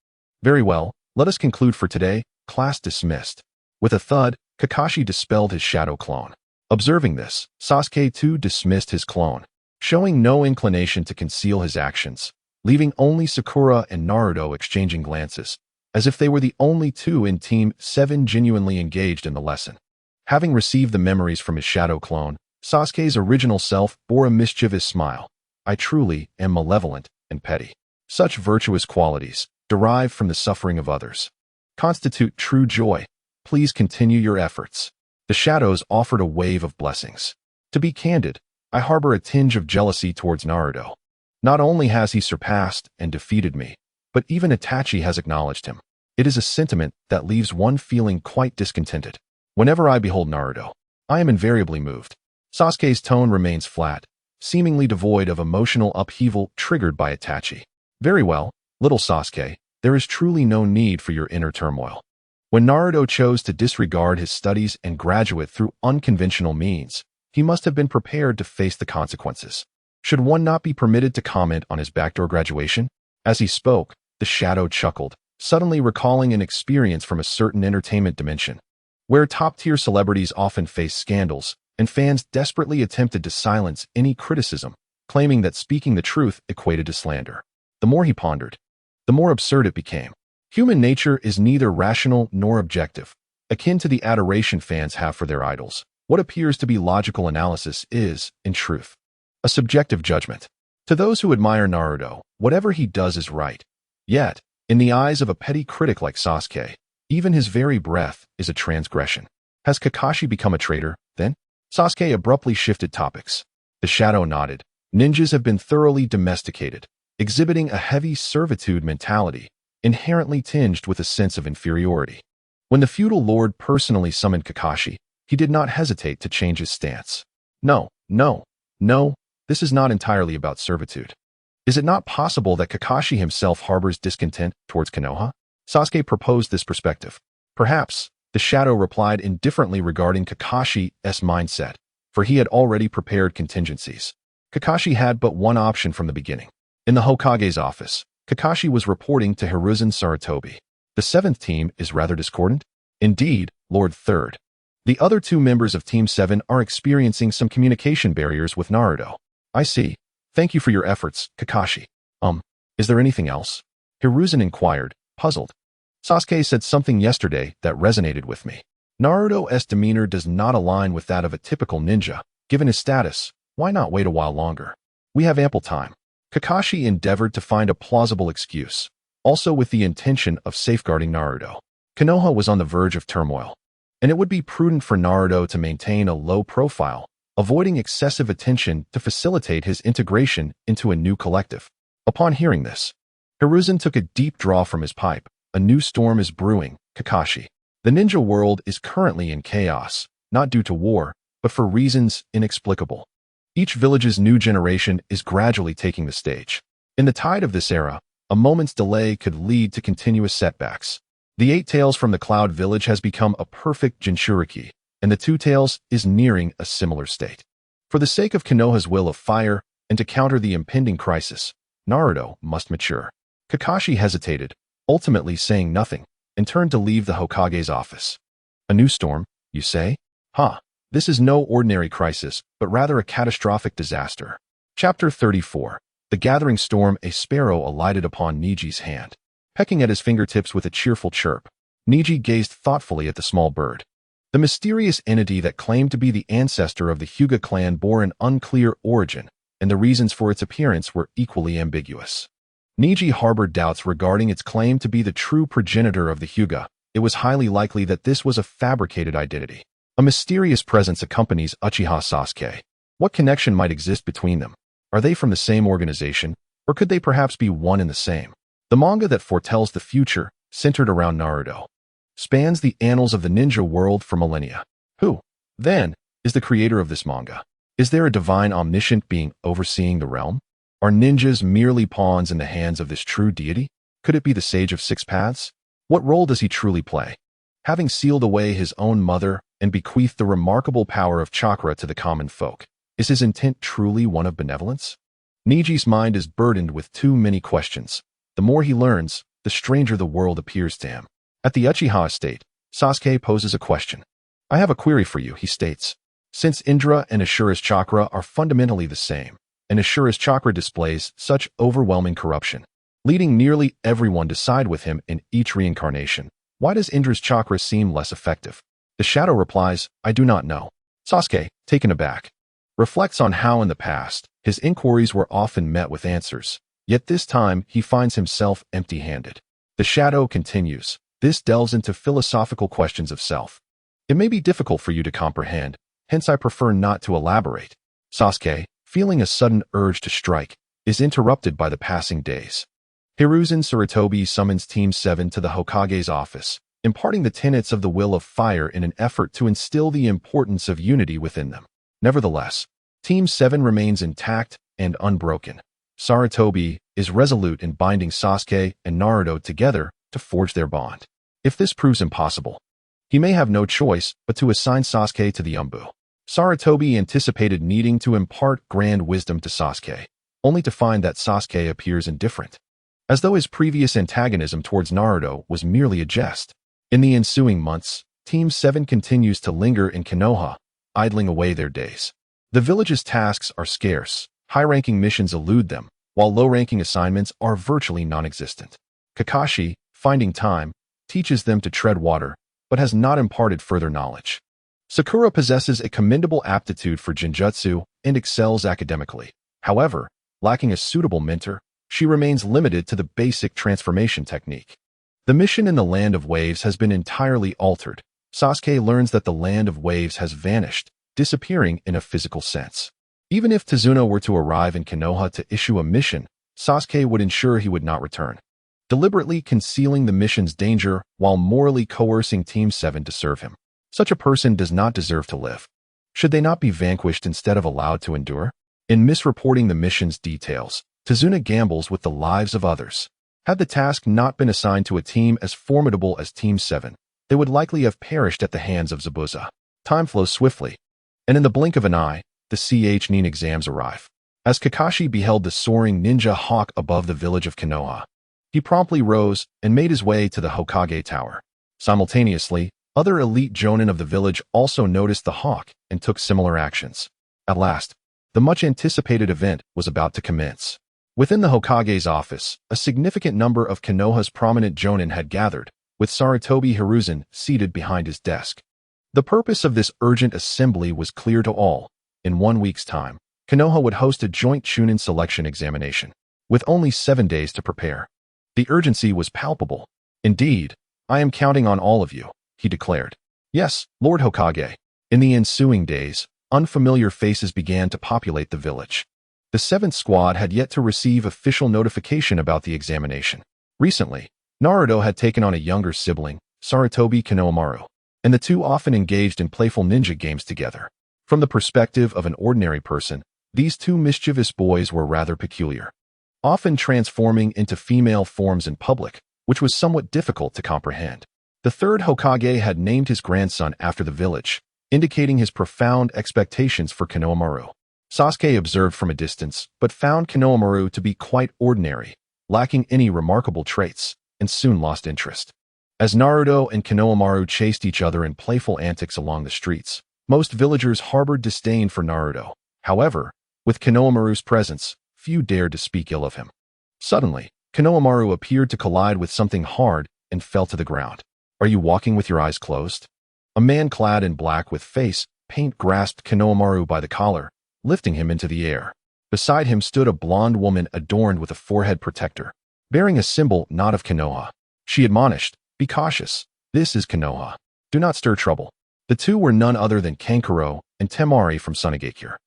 "Very well, let us conclude for today. Class dismissed." With a thud, Kakashi dispelled his shadow clone. Observing this, Sasuke too dismissed his clone, showing no inclination to conceal his actions, leaving only Sakura and Naruto exchanging glances, as if they were the only two in Team 7 genuinely engaged in the lesson. Having received the memories from his shadow clone, Sasuke's original self bore a mischievous smile. "I truly am malevolent and petty. Such virtuous qualities, derived from the suffering of others, constitute true joy. Please continue your efforts." The shadows offered a wave of blessings. "To be candid, I harbor a tinge of jealousy towards Naruto. Not only has he surpassed and defeated me, but even Itachi has acknowledged him. It is a sentiment that leaves one feeling quite discontented. Whenever I behold Naruto, I am invariably moved." Sasuke's tone remains flat, seemingly devoid of emotional upheaval triggered by Itachi. "Very well, little Sasuke, there is truly no need for your inner turmoil. When Naruto chose to disregard his studies and graduate through unconventional means, he must have been prepared to face the consequences. Should one not be permitted to comment on his backdoor graduation?" As he spoke, the shadow chuckled, suddenly recalling an experience from a certain entertainment dimension, where top-tier celebrities often face scandals, and fans desperately attempted to silence any criticism, claiming that speaking the truth equated to slander. The more he pondered, the more absurd it became. Human nature is neither rational nor objective. Akin to the adoration fans have for their idols, what appears to be logical analysis is, in truth, a subjective judgment. To those who admire Naruto, whatever he does is right, Yet, in the eyes of a petty critic like Sasuke, even his very breath is a transgression. Has Kakashi become a traitor, then? Sasuke abruptly shifted topics. The shadow nodded. Ninjas have been thoroughly domesticated, exhibiting a heavy servitude mentality, inherently tinged with a sense of inferiority. When the feudal lord personally summoned Kakashi, he did not hesitate to change his stance. No, this is not entirely about servitude. Is it not possible that Kakashi himself harbors discontent towards Konoha? Sasuke proposed this perspective. Perhaps, the shadow replied indifferently regarding Kakashi's mindset, for he had already prepared contingencies. Kakashi had but one option from the beginning. In the Hokage's office, Kakashi was reporting to Hiruzen Sarutobi. The seventh team is rather discordant. Indeed, Lord Third. The other two members of Team 7 are experiencing some communication barriers with Naruto. I see. Thank you for your efforts, Kakashi. Is there anything else? Hiruzen inquired, puzzled. Sasuke said something yesterday that resonated with me. Naruto's demeanor does not align with that of a typical ninja. Given his status, why not wait a while longer? We have ample time. Kakashi endeavored to find a plausible excuse, also with the intention of safeguarding Naruto. Konoha was on the verge of turmoil, and it would be prudent for Naruto to maintain a low profile, avoiding excessive attention to facilitate his integration into a new collective. Upon hearing this, Hiruzen took a deep draw from his pipe. A new storm is brewing, Kakashi. The ninja world is currently in chaos, not due to war, but for reasons inexplicable. Each village's new generation is gradually taking the stage. In the tide of this era, a moment's delay could lead to continuous setbacks. The Eight Tails from the Cloud Village has become a perfect Jinchuriki, and the Two Tails is nearing a similar state. For the sake of Konoha's will of fire, and to counter the impending crisis, Naruto must mature. Kakashi hesitated, ultimately saying nothing, and turned to leave the Hokage's office. A new storm, you say? This is no ordinary crisis, but rather a catastrophic disaster. Chapter 34. The Gathering Storm. A sparrow alighted upon Neji's hand. Pecking at his fingertips with a cheerful chirp, Neji gazed thoughtfully at the small bird. The mysterious entity that claimed to be the ancestor of the Hyuga clan bore an unclear origin, and the reasons for its appearance were equally ambiguous. Neji harbored doubts regarding its claim to be the true progenitor of the Hyuga. It was highly likely that this was a fabricated identity. A mysterious presence accompanies Uchiha Sasuke. What connection might exist between them? Are they from the same organization, or could they perhaps be one and the same? The manga that foretells the future, centered around Naruto, spans the annals of the ninja world for millennia. Who, then, is the creator of this manga? Is there a divine omniscient being overseeing the realm? Are ninjas merely pawns in the hands of this true deity? Could it be the Sage of Six Paths? What role does he truly play? Having sealed away his own mother and bequeathed the remarkable power of chakra to the common folk, is his intent truly one of benevolence? Neji's mind is burdened with too many questions. The more he learns, the stranger the world appears to him. At the Uchiha estate, Sasuke poses a question. I have a query for you, he states. Since Indra and Ashura's chakra are fundamentally the same, and Ashura's chakra displays such overwhelming corruption, leading nearly everyone to side with him in each reincarnation, why does Indra's chakra seem less effective? The shadow replies, I do not know. Sasuke, taken aback, reflects on how in the past, his inquiries were often met with answers, yet this time he finds himself empty-handed. The shadow continues. This delves into philosophical questions of self. It may be difficult for you to comprehend, hence I prefer not to elaborate. Sasuke, feeling a sudden urge to strike, is interrupted by the passing days. Hiruzen Sarutobi summons Team 7 to the Hokage's office, imparting the tenets of the will of fire in an effort to instill the importance of unity within them. Nevertheless, Team 7 remains intact and unbroken. Sarutobi is resolute in binding Sasuke and Naruto together to forge their bond. If this proves impossible, he may have no choice but to assign Sasuke to the Umbu. Sarutobi anticipated needing to impart grand wisdom to Sasuke, only to find that Sasuke appears indifferent, as though his previous antagonism towards Naruto was merely a jest. In the ensuing months, Team 7 continues to linger in Konoha, idling away their days. The village's tasks are scarce, high-ranking missions elude them, while low-ranking assignments are virtually non-existent. Kakashi, finding time, teaches them to tread water, but has not imparted further knowledge. Sakura possesses a commendable aptitude for genjutsu and excels academically. However, lacking a suitable mentor, she remains limited to the basic transformation technique. The mission in the Land of Waves has been entirely altered. Sasuke learns that the Land of Waves has vanished, disappearing in a physical sense. Even if Tsuno were to arrive in Konoha to issue a mission, Sasuke would ensure he would not return, deliberately concealing the mission's danger while morally coercing Team 7 to serve him. Such a person does not deserve to live. Should they not be vanquished instead of allowed to endure? In misreporting the mission's details, Tsuno gambles with the lives of others. Had the task not been assigned to a team as formidable as Team 7, they would likely have perished at the hands of Zabuza. Time flows swiftly, and in the blink of an eye, the Chunin exams arrive. As Kakashi beheld the soaring ninja hawk above the village of Konoha, he promptly rose and made his way to the Hokage tower. Simultaneously, other elite jonin of the village also noticed the hawk and took similar actions. At last, the much-anticipated event was about to commence. Within the Hokage's office, a significant number of Konoha's prominent jonin had gathered, with Sarutobi Hiruzen seated behind his desk. The purpose of this urgent assembly was clear to all. In 1 week's time, Konoha would host a joint Chunin selection examination, with only 7 days to prepare. The urgency was palpable. Indeed, I am counting on all of you, he declared. Yes, Lord Hokage. In the ensuing days, unfamiliar faces began to populate the village. The 7th squad had yet to receive official notification about the examination. Recently, Naruto had taken on a younger sibling, Sarutobi Konohamaru, and the two often engaged in playful ninja games together. From the perspective of an ordinary person, these two mischievous boys were rather peculiar, often transforming into female forms in public, which was somewhat difficult to comprehend. The 3rd Hokage had named his grandson after the village, indicating his profound expectations for Konohamaru. Sasuke observed from a distance, but found Konohamaru to be quite ordinary, lacking any remarkable traits, and soon lost interest. As Naruto and Konohamaru chased each other in playful antics along the streets, most villagers harbored disdain for Naruto. However, with Konohamaru's presence, few dared to speak ill of him. Suddenly, Konohamaru appeared to collide with something hard and fell to the ground. Are you walking with your eyes closed? A man clad in black with face paint grasped Konohamaru by the collar, lifting him into the air. Beside him stood a blonde woman adorned with a forehead protector, bearing a symbol not of Konoha. She admonished, "Be cautious. This is Konoha. Do not stir trouble." The two were none other than Kankuro and Temari from Sunagakure.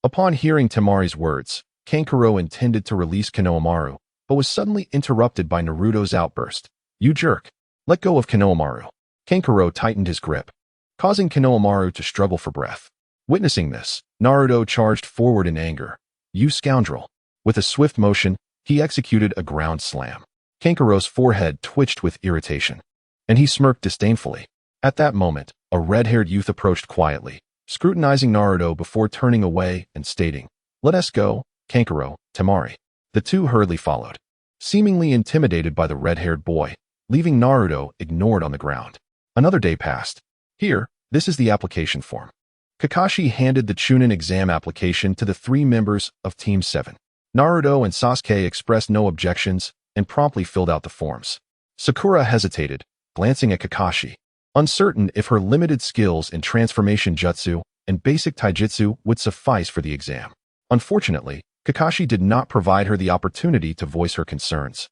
Upon hearing Temari's words, Kankuro intended to release Konohamaru, but was suddenly interrupted by Naruto's outburst. "You jerk. Let go of Konohamaru." Kankuro tightened his grip, causing Konohamaru to struggle for breath. Witnessing this, Naruto charged forward in anger. "You scoundrel." With a swift motion, he executed a ground slam. Kankuro's forehead twitched with irritation, and he smirked disdainfully. At that moment, a red-haired youth approached quietly, scrutinizing Naruto before turning away and stating, "Let us go, Kankuro, Temari." The two hurriedly followed, seemingly intimidated by the red-haired boy, leaving Naruto ignored on the ground. Another day passed. "Here, this is the application form." Kakashi handed the Chunin exam application to the 3 members of Team 7. Naruto and Sasuke expressed no objections and promptly filled out the forms. Sakura hesitated, glancing at Kakashi, uncertain if her limited skills in transformation jutsu and basic taijutsu would suffice for the exam. Unfortunately, Kakashi did not provide her the opportunity to voice her concerns.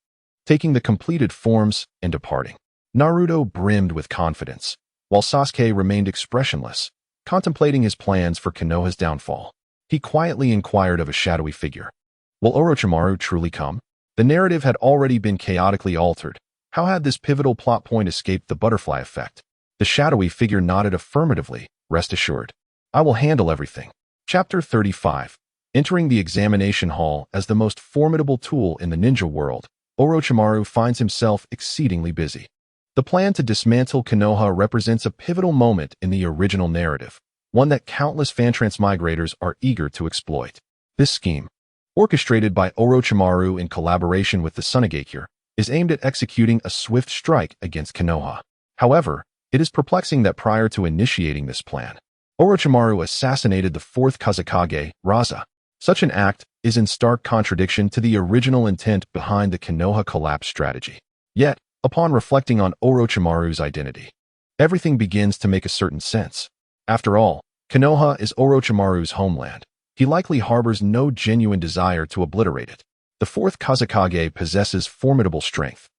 Taking the completed forms and departing, Naruto brimmed with confidence, while Sasuke remained expressionless, contemplating his plans for Konoha's downfall. He quietly inquired of a shadowy figure, "Will Orochimaru truly come?" The narrative had already been chaotically altered. How had this pivotal plot point escaped the butterfly effect? The shadowy figure nodded affirmatively. "Rest assured, I will handle everything." Chapter 35. Entering the examination hall as the most formidable tool in the ninja world, Orochimaru finds himself exceedingly busy. The plan to dismantle Konoha represents a pivotal moment in the original narrative, one that countless fan transmigrators are eager to exploit. This scheme, orchestrated by Orochimaru in collaboration with the Sunagakure, is aimed at executing a swift strike against Konoha. However, it is perplexing that prior to initiating this plan, Orochimaru assassinated the 4th Kazekage, Raza. Such an act is in stark contradiction to the original intent behind the Konoha collapse strategy. Yet, upon reflecting on Orochimaru's identity, everything begins to make a certain sense. After all, Konoha is Orochimaru's homeland. He likely harbors no genuine desire to obliterate it. The fourth Kazekage possesses formidable strength,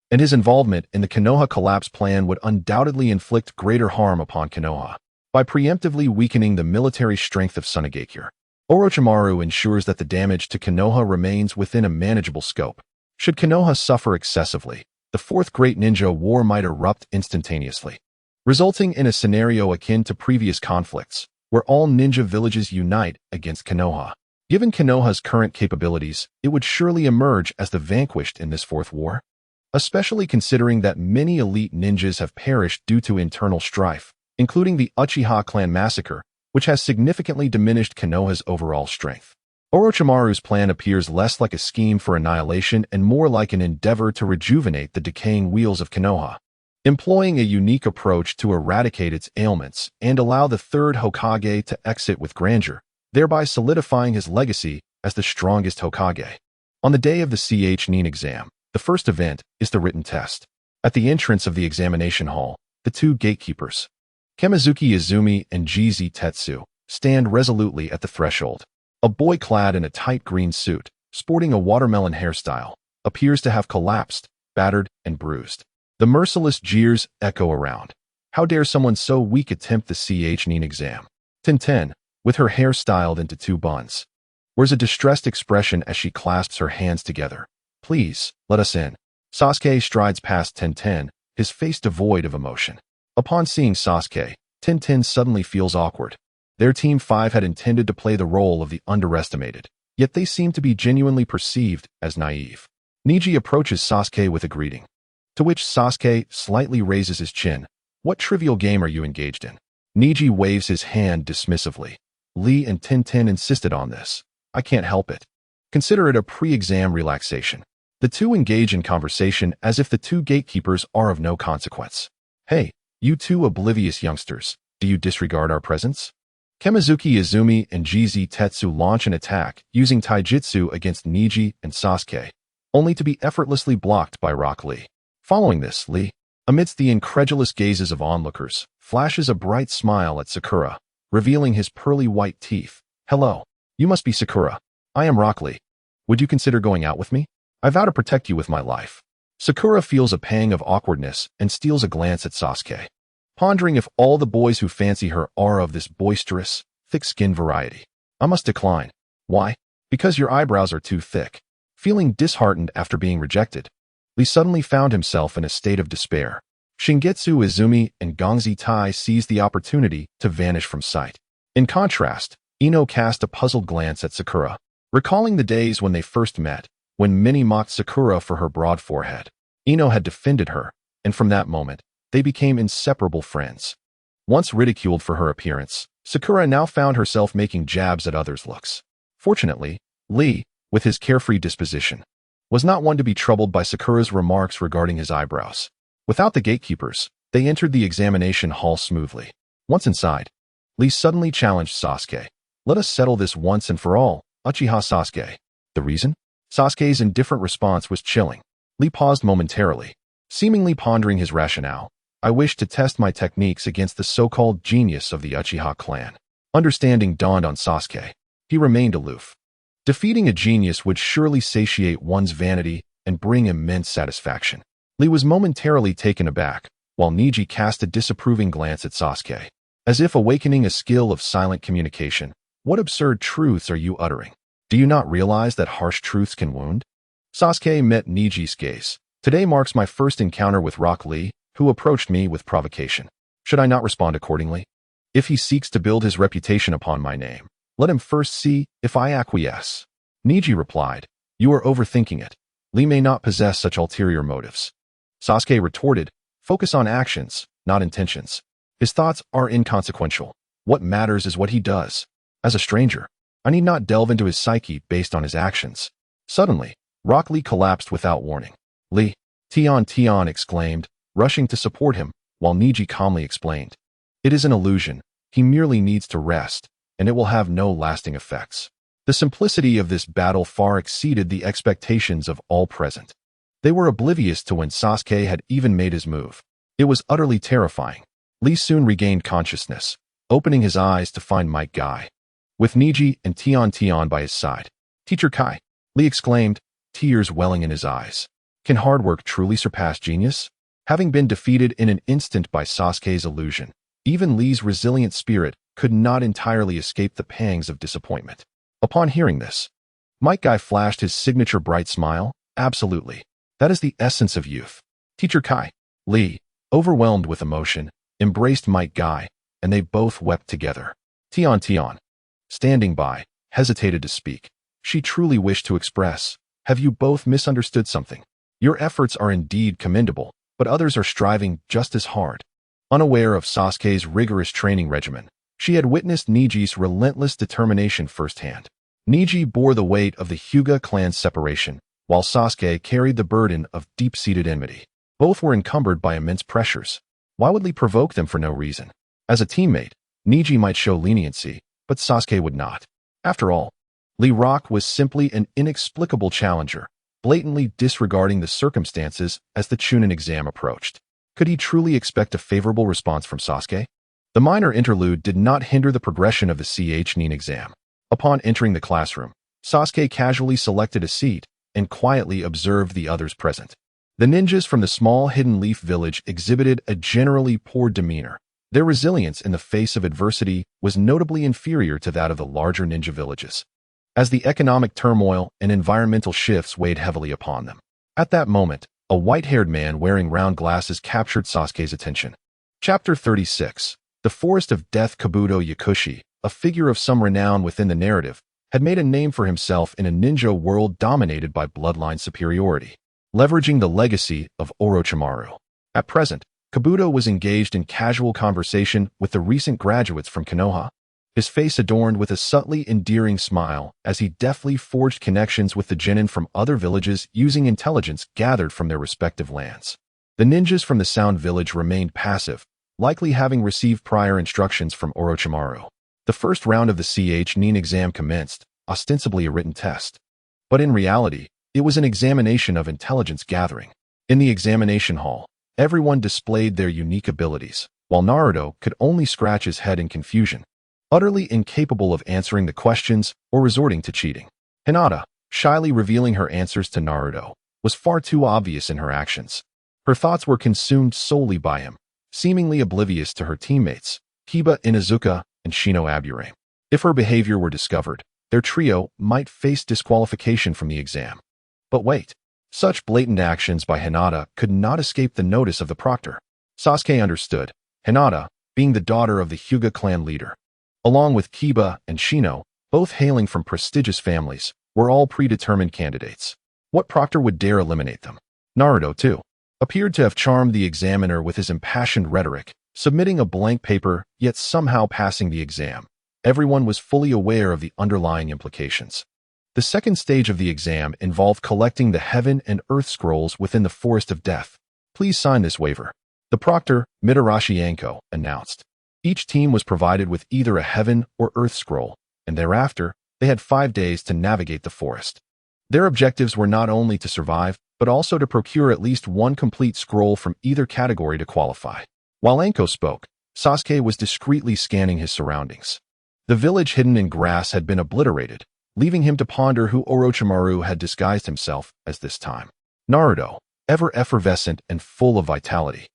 and his involvement in the Konoha collapse plan would undoubtedly inflict greater harm upon Konoha. By preemptively weakening the military strength of Tsunegakure, Orochimaru ensures that the damage to Konoha remains within a manageable scope. Should Konoha suffer excessively, the Fourth Great Ninja War might erupt instantaneously, resulting in a scenario akin to previous conflicts, where all ninja villages unite against Konoha. Given Konoha's current capabilities, it would surely emerge as the vanquished in this fourth war, especially considering that many elite ninjas have perished due to internal strife, including the Uchiha clan massacre, which has significantly diminished Konoha's overall strength. Orochimaru's plan appears less like a scheme for annihilation and more like an endeavor to rejuvenate the decaying wheels of Konoha, employing a unique approach to eradicate its ailments and allow the third Hokage to exit with grandeur, thereby solidifying his legacy as the strongest Hokage. On the day of the Chunin Exam, the first event is the written test. At the entrance of the examination hall, the two gatekeepers, Kamizuki Izumi and Jizi Tetsu, stand resolutely at the threshold. A boy clad in a tight green suit, sporting a watermelon hairstyle, appears to have collapsed, battered, and bruised. The merciless jeers echo around. How dare someone so weak attempt the Chunin Exam? Tenten, with her hair styled into two buns, wears a distressed expression as she clasps her hands together. Please, let us in. Sasuke strides past Tenten, his face devoid of emotion. Upon seeing Sasuke, Tenten suddenly feels awkward. Their Team 5 had intended to play the role of the underestimated, yet they seem to be genuinely perceived as naive. Neji approaches Sasuke with a greeting, to which Sasuke slightly raises his chin. What trivial game are you engaged in? Neji waves his hand dismissively. Lee and Tenten insisted on this. I can't help it. Consider it a pre-exam relaxation. The two engage in conversation as if the two gatekeepers are of no consequence. Hey, you two oblivious youngsters, do you disregard our presence? Kamizuki Izumi and Jizi Tetsu launch an attack using taijutsu against Neji and Sasuke, only to be effortlessly blocked by Rock Lee. Following this, Lee, amidst the incredulous gazes of onlookers, flashes a bright smile at Sakura, revealing his pearly white teeth. Hello, you must be Sakura. I am Rock Lee. Would you consider going out with me? I vow to protect you with my life. Sakura feels a pang of awkwardness and steals a glance at Sasuke, pondering if all the boys who fancy her are of this boisterous, thick-skinned variety. I must decline. Why? Because your eyebrows are too thick. Feeling disheartened after being rejected, Lee suddenly found himself in a state of despair. Shingetsu Izumi and Gongzi Tai seized the opportunity to vanish from sight. In contrast, Ino cast a puzzled glance at Sakura, recalling the days when they first met, when many mocked Sakura for her broad forehead. Ino had defended her, and from that moment, they became inseparable friends. Once ridiculed for her appearance, Sakura now found herself making jabs at others' looks. Fortunately, Lee, with his carefree disposition, was not one to be troubled by Sakura's remarks regarding his eyebrows. Without the gatekeepers, they entered the examination hall smoothly. Once inside, Lee suddenly challenged Sasuke. Let us settle this once and for all, Uchiha Sasuke. The reason? Sasuke's indifferent response was chilling. Lee paused momentarily, seemingly pondering his rationale. I wish to test my techniques against the so-called genius of the Uchiha clan. Understanding dawned on Sasuke. He remained aloof. Defeating a genius would surely satiate one's vanity and bring immense satisfaction. Lee was momentarily taken aback, while Neji cast a disapproving glance at Sasuke, as if awakening a skill of silent communication. What absurd truths are you uttering? Do you not realize that harsh truths can wound? Sasuke met Neji's gaze. Today marks my first encounter with Rock Lee, who approached me with provocation. Should I not respond accordingly? If he seeks to build his reputation upon my name, let him first see if I acquiesce. Neji replied, You are overthinking it. Lee may not possess such ulterior motives. Sasuke retorted, Focus on actions, not intentions. His thoughts are inconsequential. What matters is what he does. As a stranger, I need not delve into his psyche based on his actions. Suddenly, Rock Lee collapsed without warning. Lee, Tion exclaimed, rushing to support him, while Neji calmly explained. It is an illusion. He merely needs to rest, and it will have no lasting effects. The simplicity of this battle far exceeded the expectations of all present. They were oblivious to when Sasuke had even made his move. It was utterly terrifying. Lee soon regained consciousness, opening his eyes to find Mike Guy, with Neji and Tion by his side. Teacher Kai, Lee exclaimed, tears welling in his eyes. Can hard work truly surpass genius? Having been defeated in an instant by Sasuke's illusion, even Lee's resilient spirit could not entirely escape the pangs of disappointment. Upon hearing this, Might Guy flashed his signature bright smile. Absolutely. That is the essence of youth. Teacher Kai. Lee, overwhelmed with emotion, embraced Might Guy, and they both wept together. Tian, standing by, hesitated to speak. She truly wished to express, have you both misunderstood something? Your efforts are indeed commendable, but others are striving just as hard. Unaware of Sasuke's rigorous training regimen, she had witnessed Neji's relentless determination firsthand. Neji bore the weight of the Hyuga clan's separation, while Sasuke carried the burden of deep-seated enmity. Both were encumbered by immense pressures. Why would Lee provoke them for no reason? As a teammate, Neji might show leniency, but Sasuke would not. After all, Lee Rock was simply an inexplicable challenger, blatantly disregarding the circumstances as the Chunin exam approached. Could he truly expect a favorable response from Sasuke? The minor interlude did not hinder the progression of the Chunin exam. Upon entering the classroom, Sasuke casually selected a seat and quietly observed the others present. The ninjas from the small hidden leaf village exhibited a generally poor demeanor. Their resilience in the face of adversity was notably inferior to that of the larger ninja villages, as the economic turmoil and environmental shifts weighed heavily upon them. At that moment, a white-haired man wearing round glasses captured Sasuke's attention. Chapter 36. The Forest of Death. Kabuto Yakushi, a figure of some renown within the narrative, had made a name for himself in a ninja world dominated by bloodline superiority, leveraging the legacy of Orochimaru. At present, Kabuto was engaged in casual conversation with the recent graduates from Konoha, his face adorned with a subtly endearing smile as he deftly forged connections with the genin from other villages using intelligence gathered from their respective lands. The ninjas from the Sound Village remained passive, likely having received prior instructions from Orochimaru. The first round of the Chunin exam commenced, ostensibly a written test. But in reality, it was an examination of intelligence gathering. In the examination hall, everyone displayed their unique abilities, while Naruto could only scratch his head in confusion, utterly incapable of answering the questions or resorting to cheating. Hinata, shyly revealing her answers to Naruto, was far too obvious in her actions. Her thoughts were consumed solely by him, seemingly oblivious to her teammates, Kiba Inuzuka and Shino Abure. If her behavior were discovered, their trio might face disqualification from the exam. But wait, such blatant actions by Hinata could not escape the notice of the proctor. Sasuke understood, Hinata, being the daughter of the Hyuga clan leader, along with Kiba and Shino, both hailing from prestigious families, were all predetermined candidates. What proctor would dare eliminate them? Naruto, too, appeared to have charmed the examiner with his impassioned rhetoric, submitting a blank paper yet somehow passing the exam. Everyone was fully aware of the underlying implications. The second stage of the exam involved collecting the Heaven and Earth scrolls within the Forest of Death. Please sign this waiver, the proctor, Mitarashi Anko, announced. Each team was provided with either a Heaven or Earth scroll, and thereafter, they had 5 days to navigate the forest. Their objectives were not only to survive, but also to procure at least one complete scroll from either category to qualify. While Anko spoke, Sasuke was discreetly scanning his surroundings. The village hidden in grass had been obliterated, leaving him to ponder who Orochimaru had disguised himself as this time. Naruto, ever effervescent and full of vitality,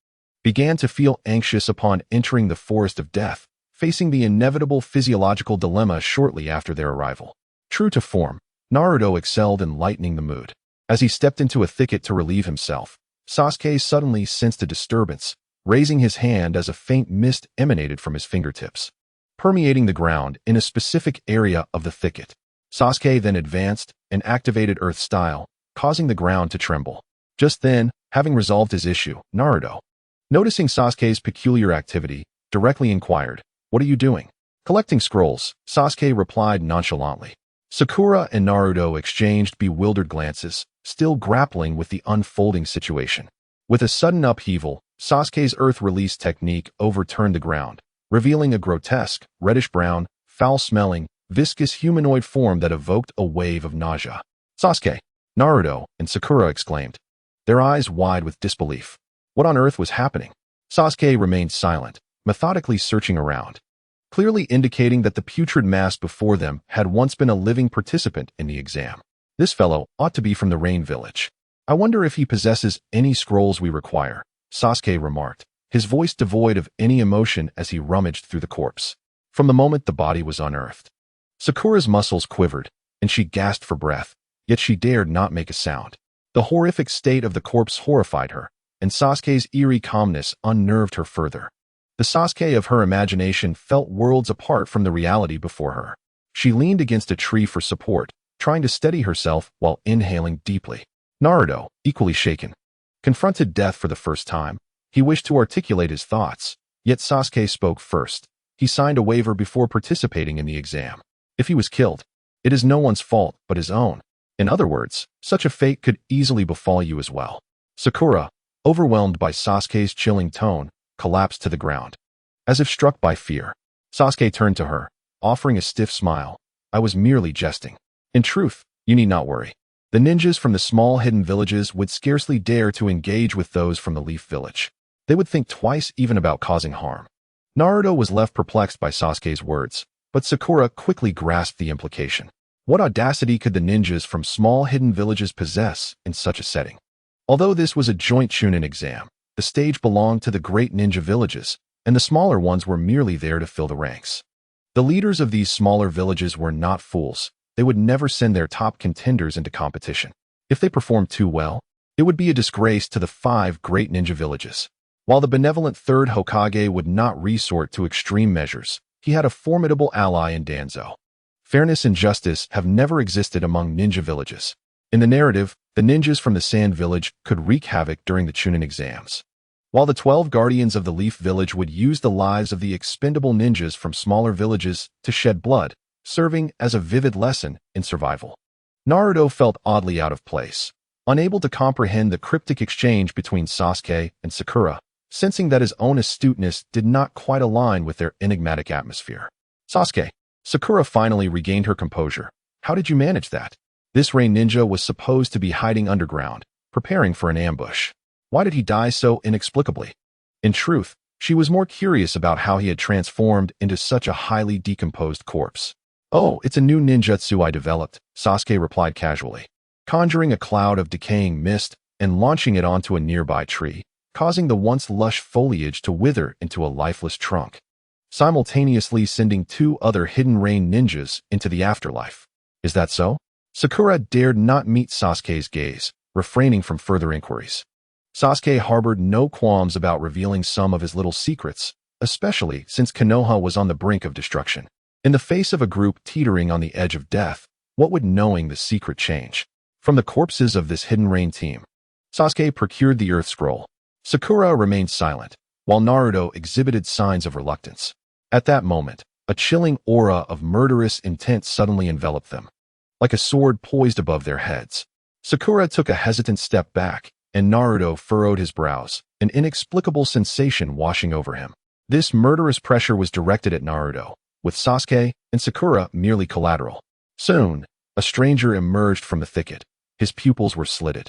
began to feel anxious upon entering the Forest of Death, facing the inevitable physiological dilemma shortly after their arrival. True to form, Naruto excelled in lightening the mood. As he stepped into a thicket to relieve himself, Sasuke suddenly sensed a disturbance, raising his hand as a faint mist emanated from his fingertips, permeating the ground in a specific area of the thicket. Sasuke then advanced and activated Earth Style, causing the ground to tremble. Just then, having resolved his issue, Naruto, noticing Sasuke's peculiar activity, directly inquired, "What are you doing?" "Collecting scrolls," Sasuke replied nonchalantly. Sakura and Naruto exchanged bewildered glances, still grappling with the unfolding situation. With a sudden upheaval, Sasuke's earth release technique overturned the ground, revealing a grotesque, reddish-brown, foul-smelling, viscous humanoid form that evoked a wave of nausea. "Sasuke!" Naruto and Sakura exclaimed, their eyes wide with disbelief. What on earth was happening? Sasuke remained silent, methodically searching around, clearly indicating that the putrid mass before them had once been a living participant in the exam. This fellow ought to be from the Rain Village. I wonder if he possesses any scrolls we require, Sasuke remarked, his voice devoid of any emotion as he rummaged through the corpse. From the moment the body was unearthed, Sakura's muscles quivered, and she gasped for breath, yet she dared not make a sound. The horrific state of the corpse horrified her, and Sasuke's eerie calmness unnerved her further. The Sasuke of her imagination felt worlds apart from the reality before her. She leaned against a tree for support, trying to steady herself while inhaling deeply. Naruto, equally shaken, confronted death for the first time. He wished to articulate his thoughts, yet Sasuke spoke first. He signed a waiver before participating in the exam. If he was killed, it is no one's fault but his own. In other words, such a fate could easily befall you as well. Sakura, overwhelmed by Sasuke's chilling tone, collapsed to the ground. As if struck by fear, Sasuke turned to her, offering a stiff smile. I was merely jesting. In truth, you need not worry. The ninjas from the small hidden villages would scarcely dare to engage with those from the Leaf Village. They would think twice even about causing harm. Naruto was left perplexed by Sasuke's words, but Sakura quickly grasped the implication. What audacity could the ninjas from small hidden villages possess in such a setting? Although this was a joint Chunin exam, the stage belonged to the great ninja villages, and the smaller ones were merely there to fill the ranks. The leaders of these smaller villages were not fools. They would never send their top contenders into competition. If they performed too well, it would be a disgrace to the 5 great ninja villages. While the benevolent third Hokage would not resort to extreme measures, he had a formidable ally in Danzo. Fairness and justice have never existed among ninja villages. In the narrative, the ninjas from the Sand Village could wreak havoc during the Chunin exams, while the 12 guardians of the Leaf Village would use the lives of the expendable ninjas from smaller villages to shed blood, serving as a vivid lesson in survival. Naruto felt oddly out of place, unable to comprehend the cryptic exchange between Sasuke and Sakura, sensing that his own astuteness did not quite align with their enigmatic atmosphere. Sasuke, Sakura finally regained her composure. How did you manage that? This Rain Ninja was supposed to be hiding underground, preparing for an ambush. Why did he die so inexplicably? In truth, she was more curious about how he had transformed into such a highly decomposed corpse. Oh, it's a new ninjutsu I developed, Sasuke replied casually, conjuring a cloud of decaying mist and launching it onto a nearby tree, causing the once lush foliage to wither into a lifeless trunk, simultaneously sending 2 other hidden rain ninjas into the afterlife. Is that so? Sakura dared not meet Sasuke's gaze, refraining from further inquiries. Sasuke harbored no qualms about revealing some of his little secrets, especially since Konoha was on the brink of destruction. In the face of a group teetering on the edge of death, what would knowing the secret change? From the corpses of this hidden rain team, Sasuke procured the Earth Scroll. Sakura remained silent, while Naruto exhibited signs of reluctance. At that moment, a chilling aura of murderous intent suddenly enveloped them, like a sword poised above their heads. Sakura took a hesitant step back, and Naruto furrowed his brows, an inexplicable sensation washing over him. This murderous pressure was directed at Naruto, with Sasuke and Sakura merely collateral. Soon, a stranger emerged from the thicket. His pupils were slitted,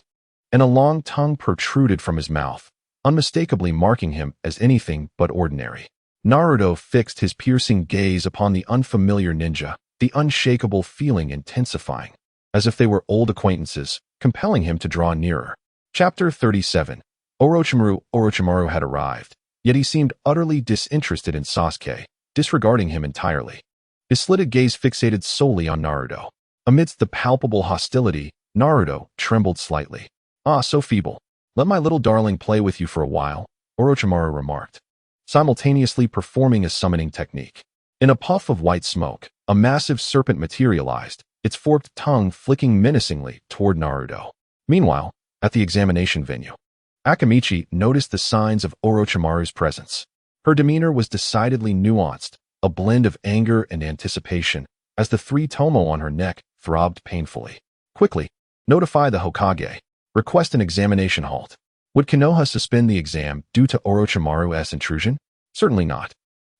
and a long tongue protruded from his mouth, unmistakably marking him as anything but ordinary. Naruto fixed his piercing gaze upon the unfamiliar ninja, the unshakable feeling intensifying, as if they were old acquaintances, compelling him to draw nearer. Chapter 37. Orochimaru had arrived, yet he seemed utterly disinterested in Sasuke, disregarding him entirely. His slitted gaze fixated solely on Naruto. Amidst the palpable hostility, Naruto trembled slightly. Ah, so feeble. Let my little darling play with you for a while, Orochimaru remarked, simultaneously performing a summoning technique. In a puff of white smoke, a massive serpent materialized, its forked tongue flicking menacingly toward Naruto. Meanwhile, at the examination venue, Akamichi noticed the signs of Orochimaru's presence. Her demeanor was decidedly nuanced, a blend of anger and anticipation, as the 3 tomo on her neck throbbed painfully. Quickly, notify the Hokage. Request an examination halt. Would Konoha suspend the exam due to Orochimaru's intrusion? Certainly not.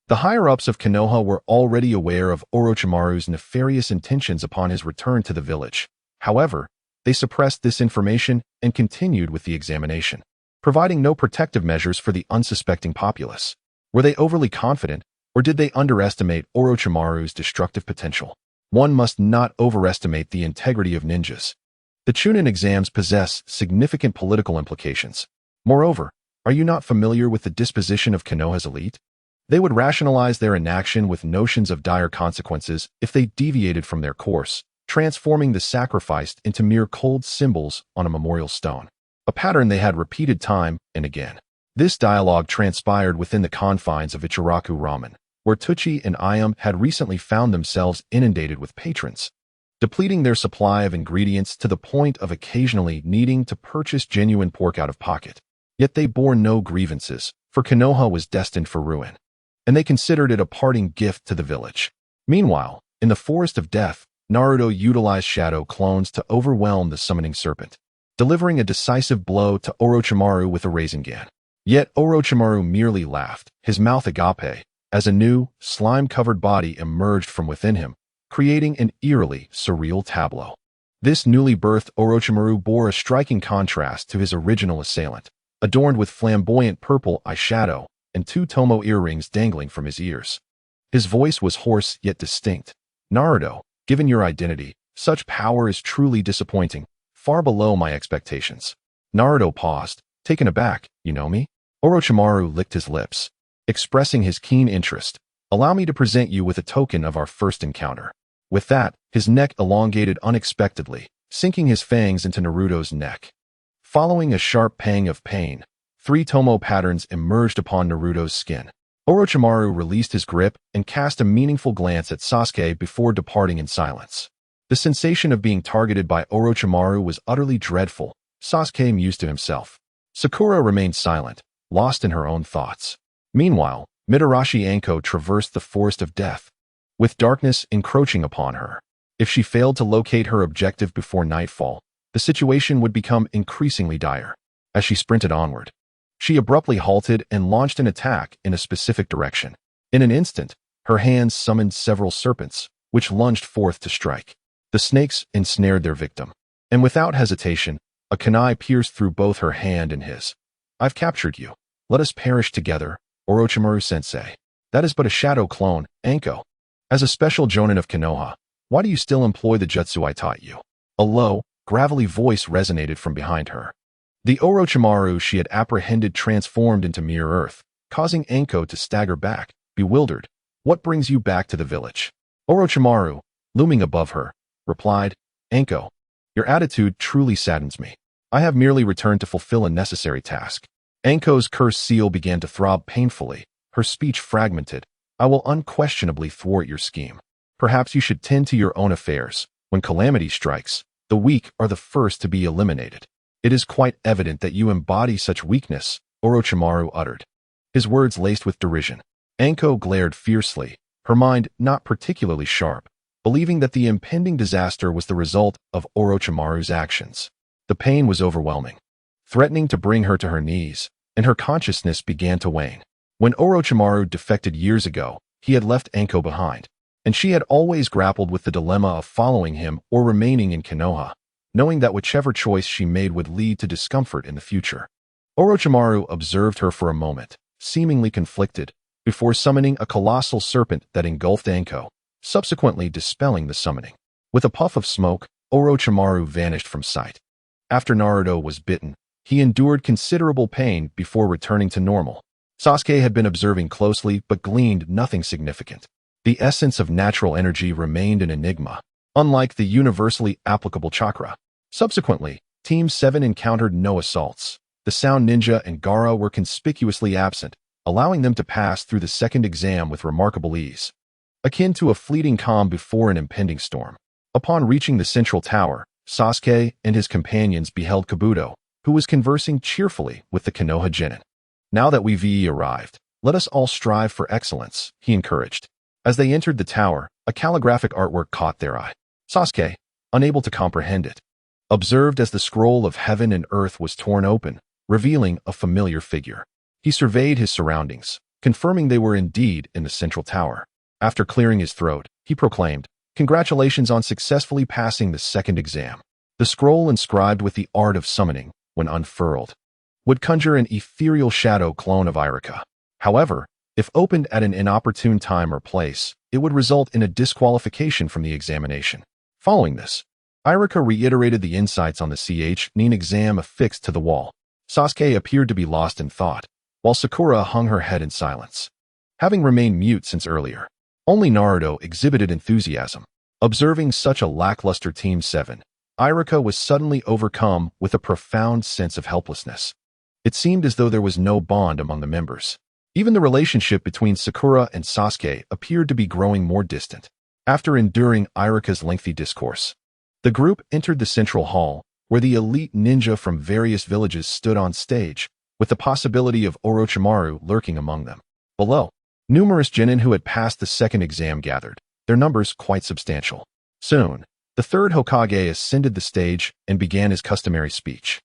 The higher-ups of Konoha were already aware of Orochimaru's nefarious intentions upon his return to the village. However, they suppressed this information and continued with the examination, providing no protective measures for the unsuspecting populace. Were they overly confident, or did they underestimate Orochimaru's destructive potential? One must not overestimate the integrity of ninjas, The Chunin exams possess significant political implications. Moreover, are you not familiar with the disposition of Konoha's elite? They would rationalize their inaction with notions of dire consequences if they deviated from their course, transforming the sacrificed into mere cold symbols on a memorial stone, a pattern they had repeated time and again. This dialogue transpired within the confines of Ichiraku ramen, where Tucci and Ayam had recently found themselves inundated with patrons, depleting their supply of ingredients to the point of occasionally needing to purchase genuine pork out of pocket. Yet they bore no grievances, for Konoha was destined for ruin, and they considered it a parting gift to the village. Meanwhile, in the Forest of Death, Naruto utilized shadow clones to overwhelm the summoning serpent, delivering a decisive blow to Orochimaru with a Rasengan. Yet Orochimaru merely laughed, his mouth agape, as a new, slime-covered body emerged from within him, creating an eerily surreal tableau. This newly birthed Orochimaru bore a striking contrast to his original assailant, adorned with flamboyant purple eyeshadow and 2 tomo earrings dangling from his ears. His voice was hoarse yet distinct. "Naruto, given your identity, such power is truly disappointing, far below my expectations." Naruto paused, taken aback. "You know me?" Orochimaru licked his lips, expressing his keen interest. "Allow me to present you with a token of our first encounter." With that, his neck elongated unexpectedly, sinking his fangs into Naruto's neck. Following a sharp pang of pain, 3 tomo patterns emerged upon Naruto's skin. Orochimaru released his grip and cast a meaningful glance at Sasuke before departing in silence. The sensation of being targeted by Orochimaru was utterly dreadful, Sasuke mused to himself. Sakura remained silent, lost in her own thoughts. Meanwhile, Mitarashi Anko traversed the Forest of Death, with darkness encroaching upon her. If she failed to locate her objective before nightfall, the situation would become increasingly dire. As she sprinted onward, she abruptly halted and launched an attack in a specific direction. In an instant, her hands summoned several serpents, which lunged forth to strike. The snakes ensnared their victim, and without hesitation, a kunai pierced through both her hand and his. "I've captured you. Let us perish together, Orochimaru-sensei." "That is but a shadow clone, Anko. As a special jonin of Konoha, why do you still employ the jutsu I taught you?" A low, gravelly voice resonated from behind her. The Orochimaru she had apprehended transformed into mere earth, causing Anko to stagger back, bewildered. "What brings you back to the village?" Orochimaru, looming above her, replied, "Anko, your attitude truly saddens me. I have merely returned to fulfill a necessary task." Anko's cursed seal began to throb painfully, her speech fragmented. "I will unquestionably thwart your scheme. Perhaps you should tend to your own affairs. When calamity strikes, the weak are the first to be eliminated." "It is quite evident that you embody such weakness," Orochimaru uttered, his words laced with derision. Anko glared fiercely, her mind not particularly sharp, believing that the impending disaster was the result of Orochimaru's actions. The pain was overwhelming, threatening to bring her to her knees, and her consciousness began to wane. When Orochimaru defected years ago, he had left Anko behind, and she had always grappled with the dilemma of following him or remaining in Konoha, knowing that whichever choice she made would lead to discomfort in the future. Orochimaru observed her for a moment, seemingly conflicted, before summoning a colossal serpent that engulfed Anko, subsequently dispelling the summoning. With a puff of smoke, Orochimaru vanished from sight. After Naruto was bitten, he endured considerable pain before returning to normal. Sasuke had been observing closely but gleaned nothing significant. The essence of natural energy remained an enigma, unlike the universally applicable chakra. Subsequently, Team 7 encountered no assaults. The Sound Ninja and Gaara were conspicuously absent, allowing them to pass through the second exam with remarkable ease, akin to a fleeting calm before an impending storm. Upon reaching the central tower, Sasuke and his companions beheld Kabuto, who was conversing cheerfully with the Konoha genin. "Now that we've arrived, let us all strive for excellence," he encouraged. As they entered the tower, a calligraphic artwork caught their eye. Sasuke, unable to comprehend it, observed as the scroll of heaven and earth was torn open, revealing a familiar figure. He surveyed his surroundings, confirming they were indeed in the central tower. After clearing his throat, he proclaimed, "Congratulations on successfully passing the second exam." The scroll inscribed with the art of summoning, when unfurled, would conjure an ethereal shadow clone of Ichiraku. However, if opened at an inopportune time or place, it would result in a disqualification from the examination. Following this, Ichiraku reiterated the insights on the Chunin Exam affixed to the wall. Sasuke appeared to be lost in thought, while Sakura hung her head in silence, having remained mute since earlier. Only Naruto exhibited enthusiasm. Observing such a lackluster Team 7, Ichiraku was suddenly overcome with a profound sense of helplessness. It seemed as though there was no bond among the members. Even the relationship between Sakura and Sasuke appeared to be growing more distant. After enduring Ichiraku's lengthy discourse, the group entered the central hall, where the elite ninja from various villages stood on stage, with the possibility of Orochimaru lurking among them. Below, numerous genin who had passed the second exam gathered, their numbers quite substantial. Soon, the third Hokage ascended the stage and began his customary speech,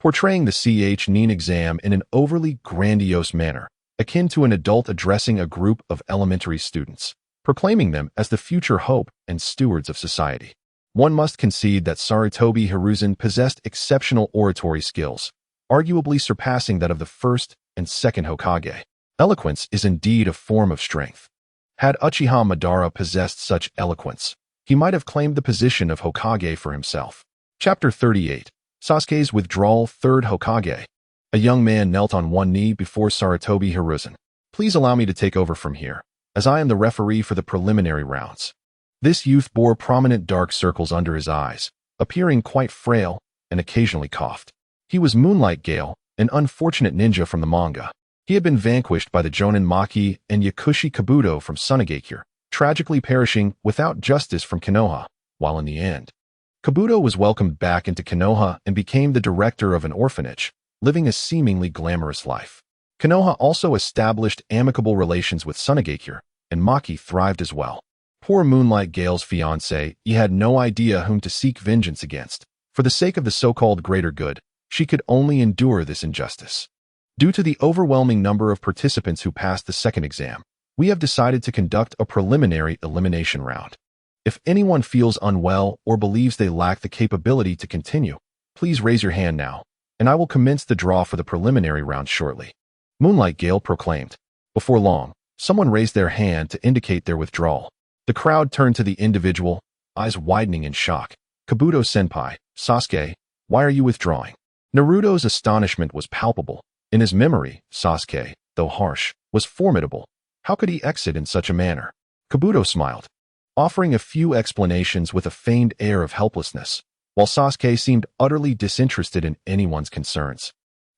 portraying the Chunin Exam in an overly grandiose manner, akin to an adult addressing a group of elementary students, proclaiming them as the future hope and stewards of society. One must concede that Sarutobi Hiruzen possessed exceptional oratory skills, arguably surpassing that of the first and second Hokage. Eloquence is indeed a form of strength. Had Uchiha Madara possessed such eloquence, he might have claimed the position of Hokage for himself. Chapter 38. Sasuke's Withdrawal. Third Hokage. A young man knelt on one knee before Sarutobi Hiruzen. Please allow me to take over from here, as I am the referee for the preliminary rounds. This youth bore prominent dark circles under his eyes, appearing quite frail, and occasionally coughed. He was Moonlight Gale, an unfortunate ninja from the manga. He had been vanquished by the Jonin Maki and Yakushi Kabuto from Sunagakure, tragically perishing without justice from Konoha, while in the end, Kabuto was welcomed back into Konoha and became the director of an orphanage, living a seemingly glamorous life. Konoha also established amicable relations with Sunagakure, and Maki thrived as well. Poor Moonlight Gale's fiancée, he had no idea whom to seek vengeance against. For the sake of the so-called greater good, she could only endure this injustice. Due to the overwhelming number of participants who passed the second exam, we have decided to conduct a preliminary elimination round. If anyone feels unwell or believes they lack the capability to continue, please raise your hand now, and I will commence the draw for the preliminary round shortly. Moonlight Gale proclaimed. Before long, someone raised their hand to indicate their withdrawal. The crowd turned to the individual, eyes widening in shock. Kabuto-senpai, Sasuke, why are you withdrawing? Naruto's astonishment was palpable. In his memory, Sasuke, though harsh, was formidable. How could he exit in such a manner? Kabuto smiled, offering a few explanations with a feigned air of helplessness, while Sasuke seemed utterly disinterested in anyone's concerns,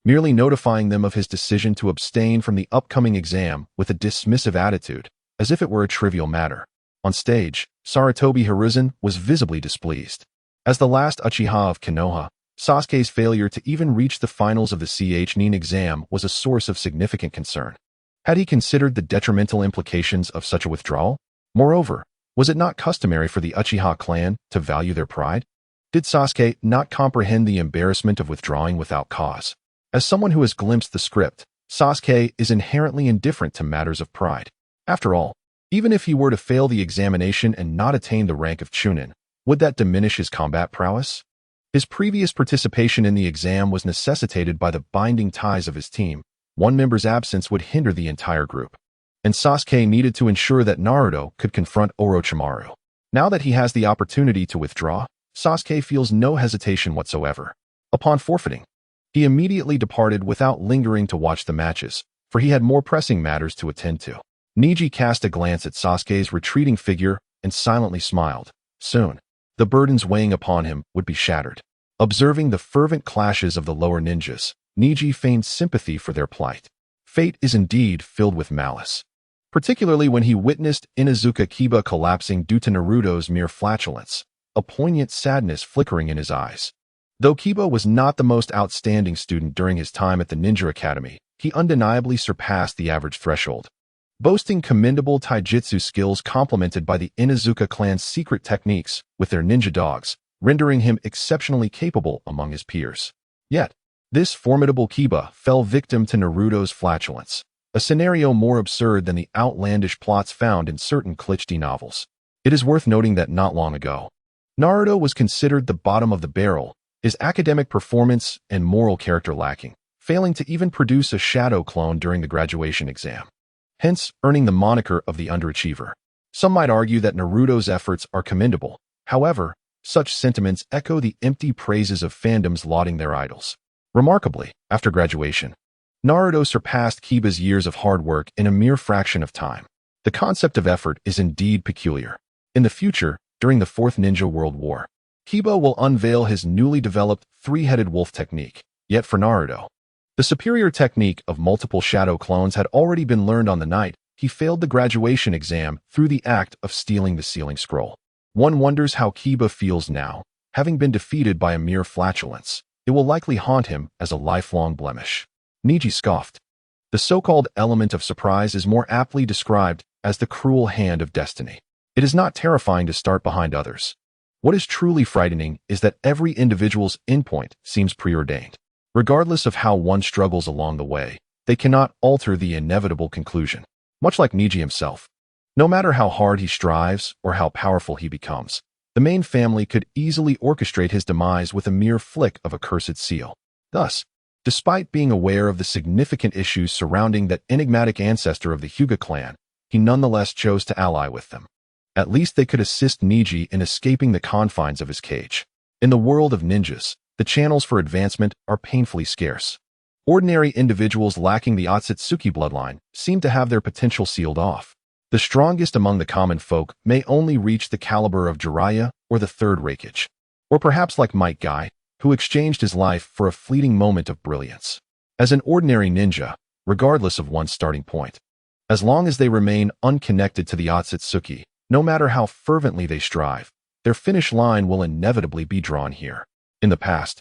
merely notifying them of his decision to abstain from the upcoming exam with a dismissive attitude, as if it were a trivial matter. On stage, Sarutobi Hiruzen was visibly displeased. As the last Uchiha of Konoha, Sasuke's failure to even reach the finals of the Chunin Exam was a source of significant concern. Had he considered the detrimental implications of such a withdrawal? Moreover, was it not customary for the Uchiha clan to value their pride? Did Sasuke not comprehend the embarrassment of withdrawing without cause? As someone who has glimpsed the script, Sasuke is inherently indifferent to matters of pride. After all, even if he were to fail the examination and not attain the rank of Chunin, would that diminish his combat prowess? His previous participation in the exam was necessitated by the binding ties of his team. One member's absence would hinder the entire group, and Sasuke needed to ensure that Naruto could confront Orochimaru. Now that he has the opportunity to withdraw, Sasuke feels no hesitation whatsoever. Upon forfeiting, he immediately departed without lingering to watch the matches, for he had more pressing matters to attend to. Neji cast a glance at Sasuke's retreating figure and silently smiled. Soon, the burdens weighing upon him would be shattered. Observing the fervent clashes of the lower ninjas, Neji feigned sympathy for their plight. Fate is indeed filled with malice, particularly when he witnessed Inuzuka Kiba collapsing due to Naruto's mere flatulence, a poignant sadness flickering in his eyes. Though Kiba was not the most outstanding student during his time at the Ninja Academy, he undeniably surpassed the average threshold, boasting commendable taijutsu skills complemented by the Inuzuka clan's secret techniques with their ninja dogs, rendering him exceptionally capable among his peers. Yet, this formidable Kiba fell victim to Naruto's flatulence, a scenario more absurd than the outlandish plots found in certain cliché novels. It is worth noting that not long ago, Naruto was considered the bottom of the barrel, his academic performance and moral character lacking, failing to even produce a shadow clone during the graduation exam, hence earning the moniker of the underachiever. Some might argue that Naruto's efforts are commendable. However, Such sentiments echo the empty praises of fandoms lauding their idols. Remarkably, after graduation, Naruto surpassed Kiba's years of hard work in a mere fraction of time. The concept of effort is indeed peculiar. In the future, during the Fourth Ninja World War, Kiba will unveil his newly developed three-headed wolf technique. Yet for Naruto, the superior technique of multiple shadow clones had already been learned on the night he failed the graduation exam through the act of stealing the sealing scroll. One wonders how Kiba feels now, having been defeated by a mere flatulence. It will likely haunt him as a lifelong blemish. Neji scoffed. The so-called element of surprise is more aptly described as the cruel hand of destiny. It is not terrifying to start behind others. What is truly frightening is that every individual's endpoint seems preordained. Regardless of how one struggles along the way, they cannot alter the inevitable conclusion. Much like Neji himself. No matter how hard he strives or how powerful he becomes, the main family could easily orchestrate his demise with a mere flick of a cursed seal. Thus, despite being aware of the significant issues surrounding that enigmatic ancestor of the Hyuga clan, he nonetheless chose to ally with them. At least they could assist Neji in escaping the confines of his cage. In the world of ninjas, the channels for advancement are painfully scarce. Ordinary individuals lacking the Otsutsuki bloodline seem to have their potential sealed off. The strongest among the common folk may only reach the caliber of Jiraiya or the Third Raikage. Or perhaps like Might Guy, who exchanged his life for a fleeting moment of brilliance. As an ordinary ninja, regardless of one's starting point, as long as they remain unconnected to the Otsutsuki, no matter how fervently they strive, their finish line will inevitably be drawn here. In the past,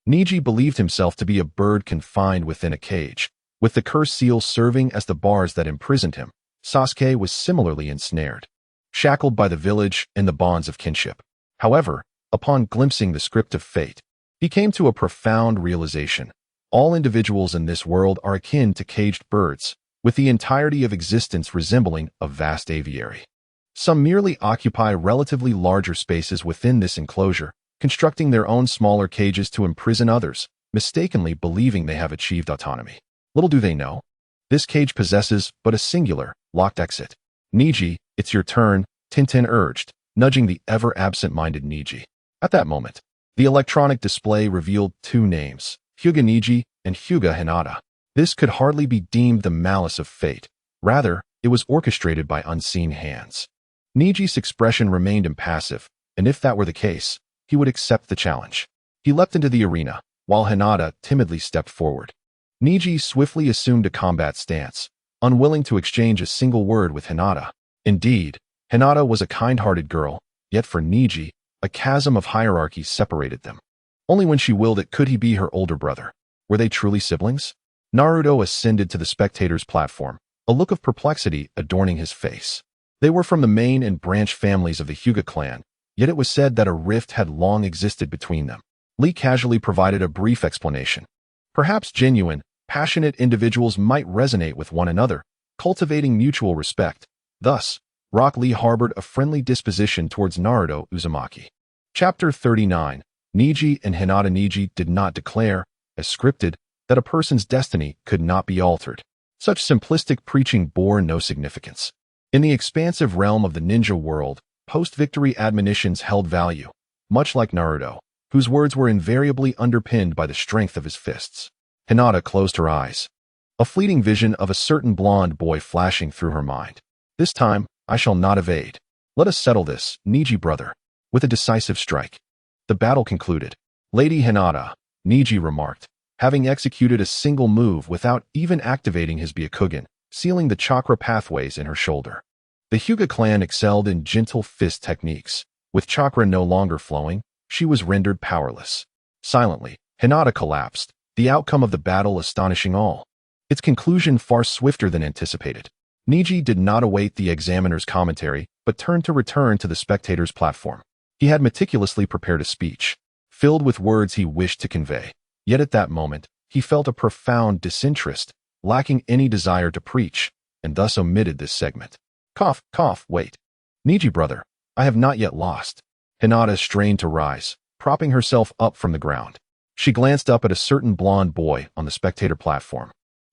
Neji believed himself to be a bird confined within a cage, with the cursed seal serving as the bars that imprisoned him. Sasuke was similarly ensnared, shackled by the village and the bonds of kinship. However, upon glimpsing the script of fate, he came to a profound realization. All individuals in this world are akin to caged birds, with the entirety of existence resembling a vast aviary. Some merely occupy relatively larger spaces within this enclosure, constructing their own smaller cages to imprison others, mistakenly believing they have achieved autonomy. Little do they know, this cage possesses but a singular, locked exit. Neji, it's your turn, Tintin urged, nudging the ever-absent-minded Neji. At that moment, the electronic display revealed two names, Hyuga Neji and Hyuga Hinata. This could hardly be deemed the malice of fate. Rather, it was orchestrated by unseen hands. Neji's expression remained impassive, and if that were the case, he would accept the challenge. He leapt into the arena, while Hinata timidly stepped forward. Neji swiftly assumed a combat stance, unwilling to exchange a single word with Hinata. Indeed, Hinata was a kind-hearted girl, yet for Neji, a chasm of hierarchy separated them. Only when she willed it could he be her older brother. Were they truly siblings? Naruto ascended to the spectator's platform, a look of perplexity adorning his face. They were from the main and branch families of the Hyuga clan, yet it was said that a rift had long existed between them. Lee casually provided a brief explanation. Perhaps genuine, passionate individuals might resonate with one another, cultivating mutual respect. Thus, Rock Lee harbored a friendly disposition towards Naruto Uzumaki. Chapter 39. Neji and Hinata. Neji did not declare, as scripted, that a person's destiny could not be altered. Such simplistic preaching bore no significance. In the expansive realm of the ninja world, post-victory admonitions held value, much like Naruto, whose words were invariably underpinned by the strength of his fists. Hinata closed her eyes, a fleeting vision of a certain blonde boy flashing through her mind. This time, I shall not evade. Let us settle this, Neji brother, with a decisive strike. The battle concluded. Lady Hinata, Neji remarked, having executed a single move without even activating his Byakugan, sealing the chakra pathways in her shoulder. The Hyuga clan excelled in gentle fist techniques. With chakra no longer flowing, she was rendered powerless. Silently, Hinata collapsed, the outcome of the battle astonishing all. Its conclusion far swifter than anticipated. Neji did not await the examiner's commentary, but turned to return to the spectator's platform. He had meticulously prepared a speech, filled with words he wished to convey. Yet at that moment, he felt a profound disinterest, lacking any desire to preach, and thus omitted this segment. Cough, cough, wait. Neji brother, I have not yet lost. Hinata strained to rise, propping herself up from the ground. She glanced up at a certain blonde boy on the spectator platform,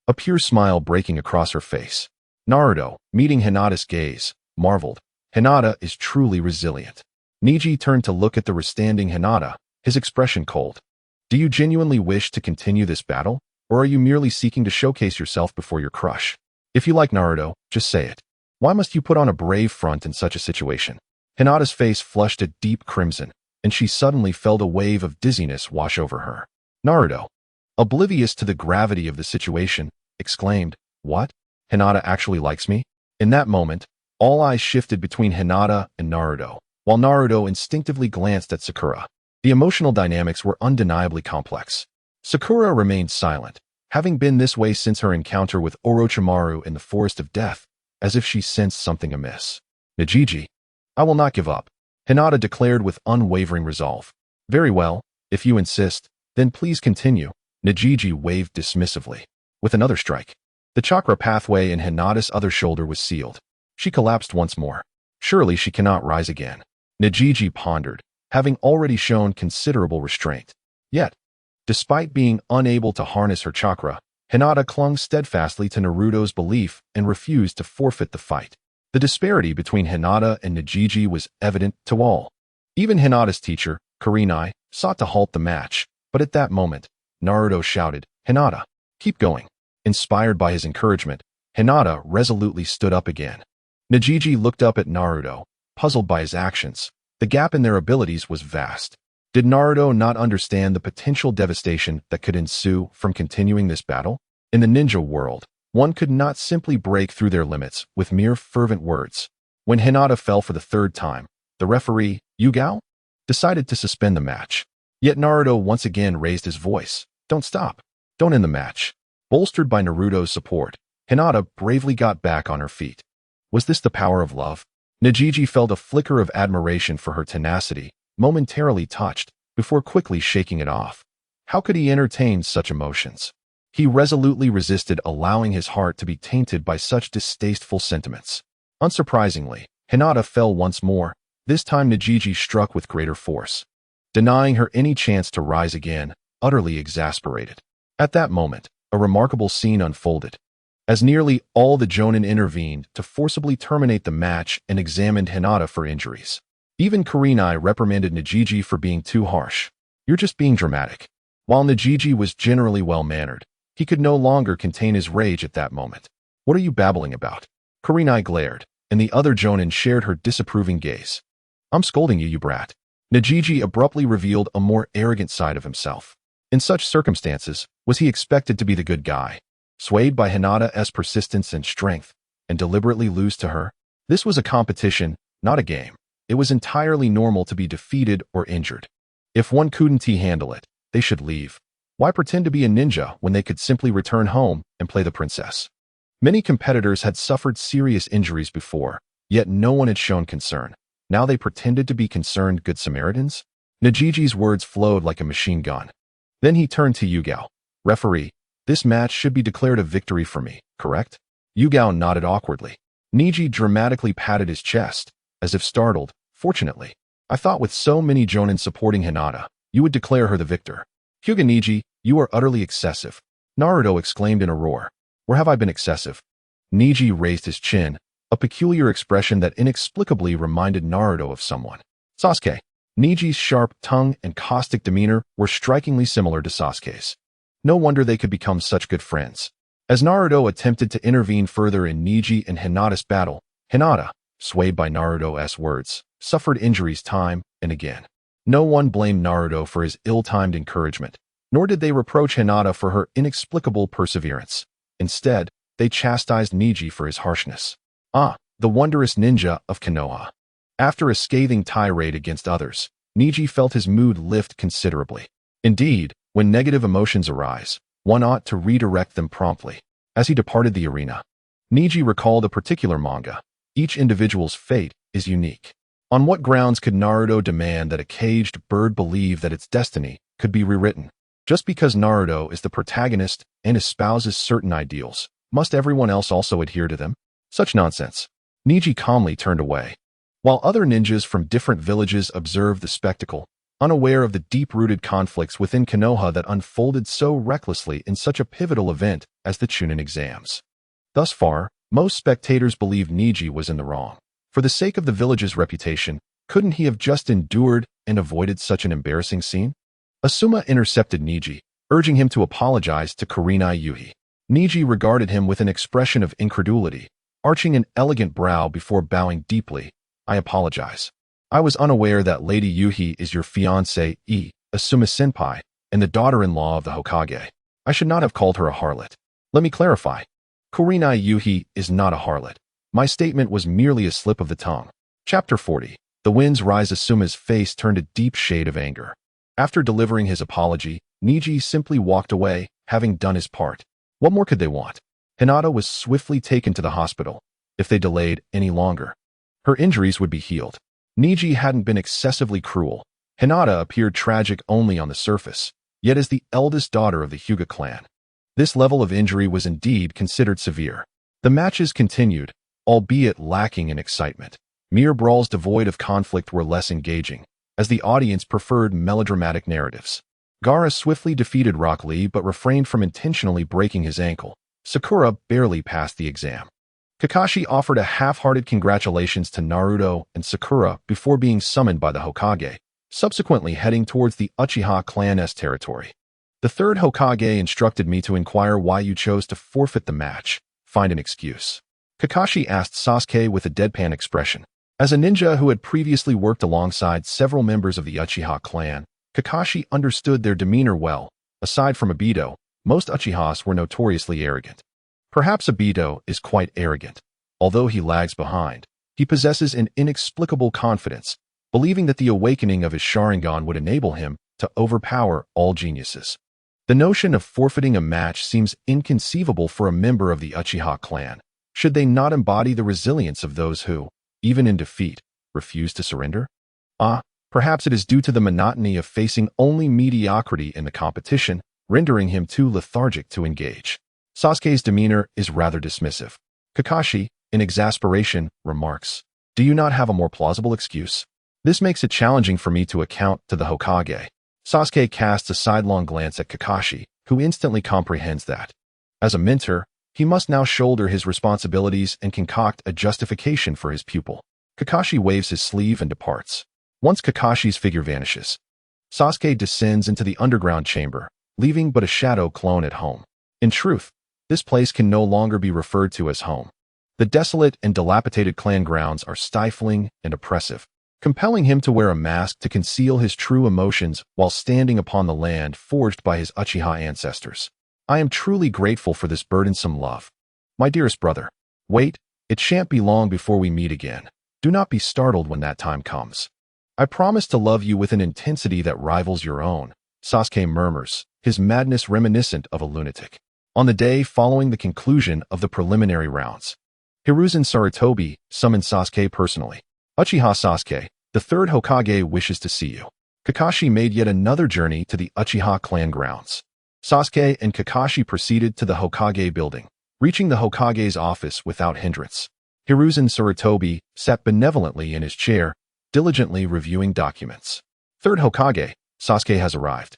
a pure smile breaking across her face. Naruto, meeting Hinata's gaze, marveled. Hinata is truly resilient. Neji turned to look at the restanding Hinata, his expression cold. Do you genuinely wish to continue this battle, or are you merely seeking to showcase yourself before your crush? If you like Naruto, just say it. Why must you put on a brave front in such a situation? Hinata's face flushed a deep crimson, and she suddenly felt a wave of dizziness wash over her. Naruto, oblivious to the gravity of the situation, exclaimed, "What? Hinata actually likes me?" In that moment, all eyes shifted between Hinata and Naruto, while Naruto instinctively glanced at Sakura. The emotional dynamics were undeniably complex. Sakura remained silent, having been this way since her encounter with Orochimaru in the Forest of Death, as if she sensed something amiss. Neji, I will not give up, Hinata declared with unwavering resolve. Very well, if you insist, then please continue, Neji waved dismissively. With another strike, the chakra pathway in Hinata's other shoulder was sealed. She collapsed once more. Surely she cannot rise again. Neji pondered, having already shown considerable restraint. Yet, despite being unable to harness her chakra, Hinata clung steadfastly to Naruto's belief and refused to forfeit the fight. The disparity between Hinata and Neji was evident to all. Even Hinata's teacher, Kurenai, sought to halt the match, but at that moment, Naruto shouted, "Hinata, keep going." Inspired by his encouragement, Hinata resolutely stood up again. Neji looked up at Naruto, puzzled by his actions. The gap in their abilities was vast. Did Naruto not understand the potential devastation that could ensue from continuing this battle? In the ninja world, one could not simply break through their limits with mere fervent words. When Hinata fell for the third time, the referee, Yugao, decided to suspend the match. Yet Naruto once again raised his voice. Don't stop. Don't end the match. Bolstered by Naruto's support, Hinata bravely got back on her feet. Was this the power of love? Neji felt a flicker of admiration for her tenacity, momentarily touched, before quickly shaking it off. How could he entertain such emotions? He resolutely resisted allowing his heart to be tainted by such distasteful sentiments. Unsurprisingly, Hinata fell once more. This time Neji struck with greater force, denying her any chance to rise again, utterly exasperated. At that moment, a remarkable scene unfolded. As nearly all the Jonin intervened to forcibly terminate the match and examined Hinata for injuries. Even Kurenai reprimanded Neji for being too harsh. You're just being dramatic. While Neji was generally well-mannered, he could no longer contain his rage at that moment. What are you babbling about? Kurenai glared, and the other Jonin shared her disapproving gaze. I'm scolding you, you brat. Neji abruptly revealed a more arrogant side of himself. In such circumstances, was he expected to be the good guy, swayed by Hinata's persistence and strength, and deliberately lose to her? This was a competition, not a game. It was entirely normal to be defeated or injured. If one couldn't handle it, they should leave. Why pretend to be a ninja when they could simply return home and play the princess? Many competitors had suffered serious injuries before, yet no one had shown concern. Now they pretended to be concerned good Samaritans? Neji's words flowed like a machine gun. Then he turned to Yugao. Referee, this match should be declared a victory for me, correct? Yugao nodded awkwardly. Neji dramatically patted his chest, as if startled. Fortunately, I thought with so many Jonin supporting Hinata, you would declare her the victor. Hyuga Neji, you are utterly excessive. Naruto exclaimed in a roar. Where have I been excessive? Neji raised his chin, a peculiar expression that inexplicably reminded Naruto of someone. Sasuke. Neji's sharp tongue and caustic demeanor were strikingly similar to Sasuke's. No wonder they could become such good friends. As Naruto attempted to intervene further in Neji and Hinata's battle, Hinata, swayed by Naruto's words, suffered injuries time and again. No one blamed Naruto for his ill-timed encouragement, nor did they reproach Hinata for her inexplicable perseverance. Instead, they chastised Neji for his harshness. The wondrous ninja of Konoha. After a scathing tirade against others, Neji felt his mood lift considerably. Indeed, when negative emotions arise, one ought to redirect them promptly. As he departed the arena, Neji recalled a particular manga. Each individual's fate is unique. On what grounds could Naruto demand that a caged bird believe that its destiny could be rewritten? Just because Naruto is the protagonist and espouses certain ideals, must everyone else also adhere to them? Such nonsense. Neji calmly turned away. While other ninjas from different villages observed the spectacle, unaware of the deep-rooted conflicts within Konoha that unfolded so recklessly in such a pivotal event as the Chunin Exams. Thus far, most spectators believed Neji was in the wrong. For the sake of the village's reputation, Couldn't he have just endured and avoided such an embarrassing scene? Asuma intercepted Neji, urging him to apologize to Kurenai Yuhi. Neji regarded him with an expression of incredulity, arching an elegant brow before bowing deeply. I apologize. I was unaware that Lady Yuhi is your fiancée, Asuma-senpai, and the daughter-in-law of the Hokage. I should not have called her a harlot. Let me clarify. Kurenai Yuhi is not a harlot. My statement was merely a slip of the tongue. Chapter 40. The winds rise. Asuma's face turned a deep shade of anger. After delivering his apology, Neji simply walked away, having done his part. What more could they want? Hinata was swiftly taken to the hospital. If they delayed any longer, her injuries would be healed. Neji hadn't been excessively cruel. Hinata appeared tragic only on the surface, yet as the eldest daughter of the Hyuga clan, this level of injury was indeed considered severe. The matches continued, albeit lacking in excitement. Mere brawls devoid of conflict were less engaging, as the audience preferred melodramatic narratives. Gaara swiftly defeated Rock Lee but refrained from intentionally breaking his ankle. Sakura barely passed the exam. Kakashi offered a half-hearted congratulations to Naruto and Sakura before being summoned by the Hokage, subsequently heading towards the Uchiha clan's territory. The third Hokage instructed me to inquire why you chose to forfeit the match. Find an excuse. Kakashi asked Sasuke with a deadpan expression. As a ninja who had previously worked alongside several members of the Uchiha clan, Kakashi understood their demeanor well. Aside from Obito, most Uchihas were notoriously arrogant. Perhaps Obito is quite arrogant. Although he lags behind, he possesses an inexplicable confidence, believing that the awakening of his Sharingan would enable him to overpower all geniuses. The notion of forfeiting a match seems inconceivable for a member of the Uchiha clan. Should they not embody the resilience of those who, even in defeat, refuse to surrender? Perhaps it is due to the monotony of facing only mediocrity in the competition, rendering him too lethargic to engage. Sasuke's demeanor is rather dismissive. Kakashi, in exasperation, remarks, "Do you not have a more plausible excuse? This makes it challenging for me to account to the Hokage." Sasuke casts a sidelong glance at Kakashi, who instantly comprehends that, as a mentor, he must now shoulder his responsibilities and concoct a justification for his pupil. Kakashi waves his sleeve and departs. Once Kakashi's figure vanishes, Sasuke descends into the underground chamber, leaving but a shadow clone at home. In truth, this place can no longer be referred to as home. The desolate and dilapidated clan grounds are stifling and oppressive, compelling him to wear a mask to conceal his true emotions while standing upon the land forged by his Uchiha ancestors. I am truly grateful for this burdensome love. My dearest brother, wait, it shan't be long before we meet again. Do not be startled when that time comes. I promise to love you with an intensity that rivals your own, Sasuke murmurs, his madness reminiscent of a lunatic. On the day following the conclusion of the preliminary rounds, Hiruzen Sarutobi summoned Sasuke personally. Uchiha Sasuke, the third Hokage wishes to see you. Kakashi made yet another journey to the Uchiha clan grounds. Sasuke and Kakashi proceeded to the Hokage building, reaching the Hokage's office without hindrance. Hiruzen Sarutobi sat benevolently in his chair, diligently reviewing documents. Third Hokage, Sasuke has arrived,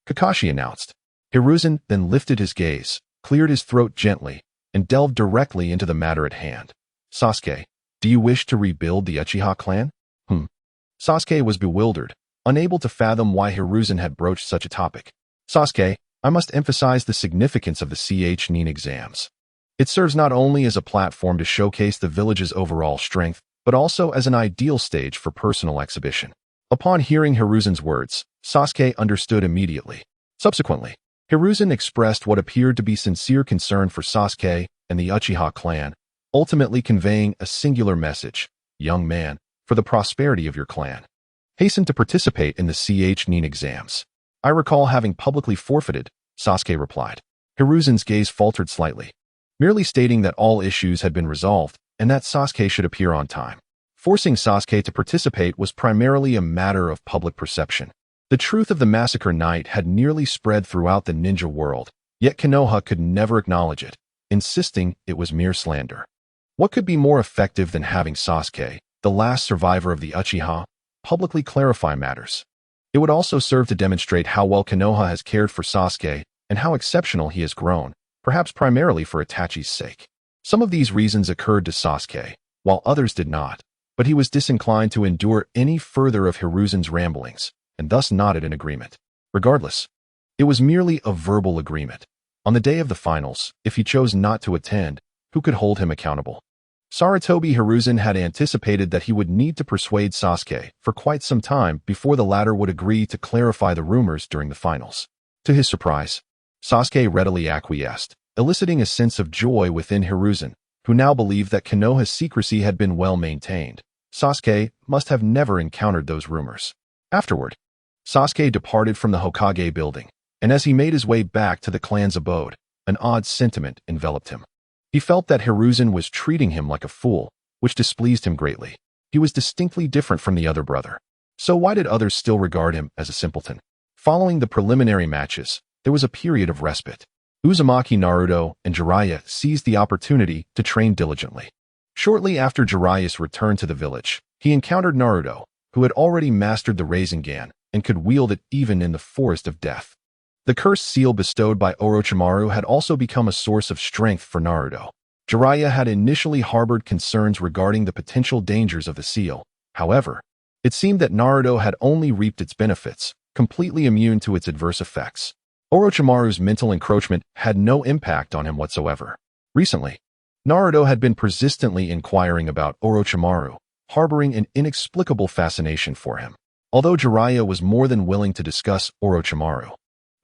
Kakashi announced. Hiruzen then lifted his gaze, cleared his throat gently, and delved directly into the matter at hand. Sasuke, do you wish to rebuild the Uchiha clan? Sasuke was bewildered, unable to fathom why Hiruzen had broached such a topic. Sasuke, I must emphasize the significance of the Chunin exams. It serves not only as a platform to showcase the village's overall strength, but also as an ideal stage for personal exhibition. Upon hearing Hiruzen's words, Sasuke understood immediately. Subsequently, Hiruzen expressed what appeared to be sincere concern for Sasuke and the Uchiha clan, ultimately conveying a singular message: young man, for the prosperity of your clan, hasten to participate in the Chunin exams. I recall having publicly forfeited, Sasuke replied. Hiruzen's gaze faltered slightly, merely stating that all issues had been resolved and that Sasuke should appear on time. Forcing Sasuke to participate was primarily a matter of public perception. The truth of the massacre night had nearly spread throughout the ninja world, yet Konoha could never acknowledge it, insisting it was mere slander. What could be more effective than having Sasuke, the last survivor of the Uchiha, publicly clarify matters? It would also serve to demonstrate how well Konoha has cared for Sasuke and how exceptional he has grown, perhaps primarily for Itachi's sake. Some of these reasons occurred to Sasuke, while others did not. but he was disinclined to endure any further of Hiruzen's ramblings, and thus nodded in agreement. Regardless, it was merely a verbal agreement. On the day of the finals, if he chose not to attend, who could hold him accountable? Sarutobi Hiruzen had anticipated that he would need to persuade Sasuke for quite some time before the latter would agree to clarify the rumors during the finals. To his surprise, Sasuke readily acquiesced, eliciting a sense of joy within Hiruzen, who now believed that Konoha's secrecy had been well maintained. Sasuke must have never encountered those rumors. Afterward, Sasuke departed from the Hokage building, and as he made his way back to the clan's abode, an odd sentiment enveloped him. He felt that Hiruzen was treating him like a fool, which displeased him greatly. He was distinctly different from the other brother. So why did others still regard him as a simpleton? Following the preliminary matches, there was a period of respite. Uzumaki Naruto and Jiraiya seized the opportunity to train diligently. Shortly after Jiraiya's return to the village, he encountered Naruto, who had already mastered the Rasengan and could wield it even in the forest of death. The cursed seal bestowed by Orochimaru had also become a source of strength for Naruto. Jiraiya had initially harbored concerns regarding the potential dangers of the seal. However, it seemed that Naruto had only reaped its benefits, completely immune to its adverse effects. Orochimaru's mental encroachment had no impact on him whatsoever. Recently, Naruto had been persistently inquiring about Orochimaru, harboring an inexplicable fascination for him. Although Jiraiya was more than willing to discuss Orochimaru,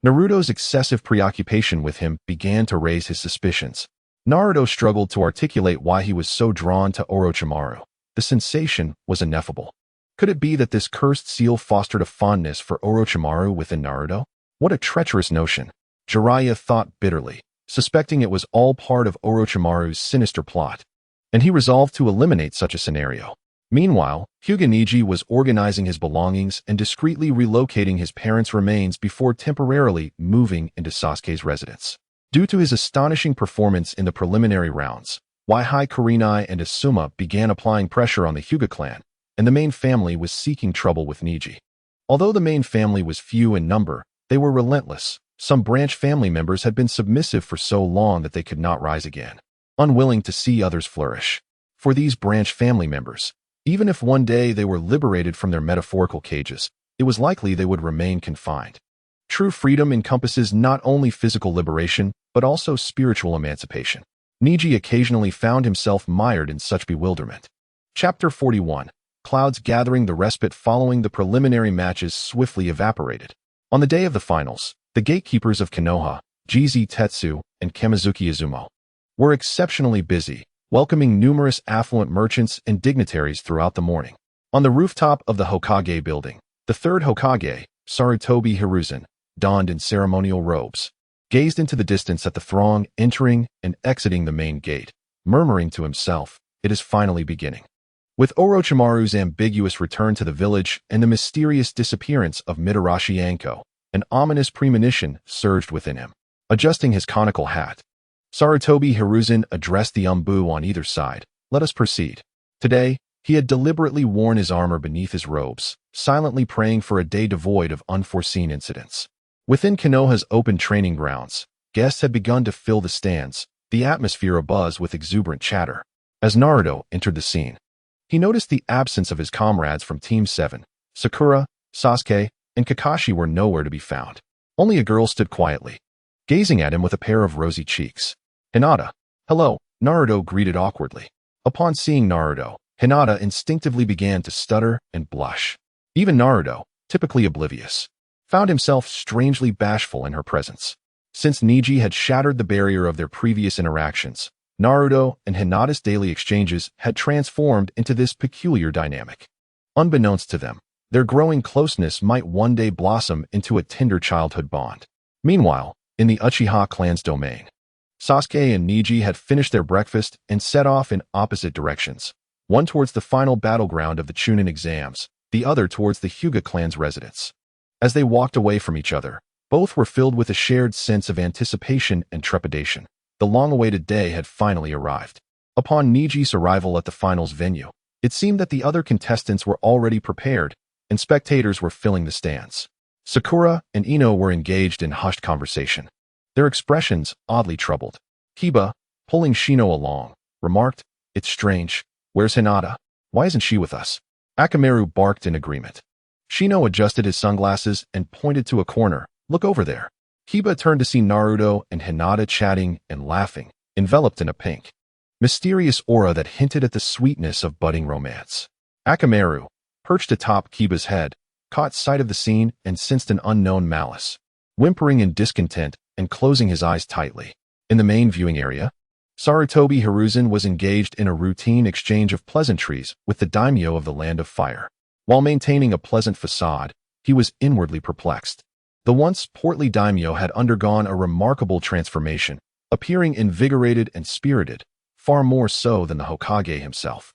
Naruto's excessive preoccupation with him began to raise his suspicions. Naruto struggled to articulate why he was so drawn to Orochimaru. The sensation was ineffable. Could it be that this cursed seal fostered a fondness for Orochimaru within Naruto? What a treacherous notion, Jiraiya thought bitterly, suspecting it was all part of Orochimaru's sinister plot. And he resolved to eliminate such a scenario. Meanwhile, Hyuga Neji was organizing his belongings and discreetly relocating his parents' remains before temporarily moving into Sasuke's residence. Due to his astonishing performance in the preliminary rounds, Waihai Kurenai and Asuma began applying pressure on the Hyuga clan, and the main family was seeking trouble with Neji. Although the main family was few in number, they were relentless. Some branch family members had been submissive for so long that they could not rise again, unwilling to see others flourish. For these branch family members, even if one day they were liberated from their metaphorical cages, it was likely they would remain confined. True freedom encompasses not only physical liberation, but also spiritual emancipation. Neji occasionally found himself mired in such bewilderment. Chapter 41. Clouds gathering. The respite following the preliminary matches swiftly evaporated. On the day of the finals, the gatekeepers of Konoha, Jizi Tetsu and Kamizuki Izumo, were exceptionally busy, welcoming numerous affluent merchants and dignitaries throughout the morning. On the rooftop of the Hokage building, the third Hokage, Sarutobi Hiruzen, donned in ceremonial robes, gazed into the distance at the throng entering and exiting the main gate, murmuring to himself, "It is finally beginning." With Orochimaru's ambiguous return to the village and the mysterious disappearance of Mitarashi Anko, an ominous premonition surged within him. Adjusting his conical hat, Sarutobi Hiruzen addressed the Umbu on either side. "Let us proceed." Today, he had deliberately worn his armor beneath his robes, silently praying for a day devoid of unforeseen incidents. Within Konoha's open training grounds, guests had begun to fill the stands, the atmosphere abuzz with exuberant chatter. As Naruto entered the scene, he noticed the absence of his comrades from Team 7. Sakura, Sasuke, and Kakashi were nowhere to be found. Only a girl stood quietly, gazing at him with a pair of rosy cheeks. "Hinata." "Hello," Naruto greeted awkwardly. Upon seeing Naruto, Hinata instinctively began to stutter and blush. Even Naruto, typically oblivious, found himself strangely bashful in her presence. Since Neji had shattered the barrier of their previous interactions, Naruto and Hinata's daily exchanges had transformed into this peculiar dynamic. Unbeknownst to them, their growing closeness might one day blossom into a tender childhood bond. Meanwhile, in the Uchiha clan's domain, Sasuke and Neji had finished their breakfast and set off in opposite directions, one towards the final battleground of the Chunin exams, the other towards the Hyuga clan's residence. As they walked away from each other, both were filled with a shared sense of anticipation and trepidation. The long-awaited day had finally arrived. Upon Neji's arrival at the finals venue, it seemed that the other contestants were already prepared, and spectators were filling the stands. Sakura and Ino were engaged in hushed conversation, their expressions oddly troubled. Kiba, pulling Shino along, remarked, "It's strange. Where's Hinata?" Why isn't she with us? Akamaru barked in agreement. Shino adjusted his sunglasses and pointed to a corner. Look over there. Kiba turned to see Naruto and Hinata chatting and laughing, enveloped in a pink, mysterious aura that hinted at the sweetness of budding romance. Akamaru, perched atop Kiba's head, caught sight of the scene and sensed an unknown malice, whimpering in discontent and closing his eyes tightly. In the main viewing area, Sarutobi Hiruzen was engaged in a routine exchange of pleasantries with the daimyo of the Land of Fire. While maintaining a pleasant facade, he was inwardly perplexed. The once portly daimyo had undergone a remarkable transformation, appearing invigorated and spirited, far more so than the Hokage himself.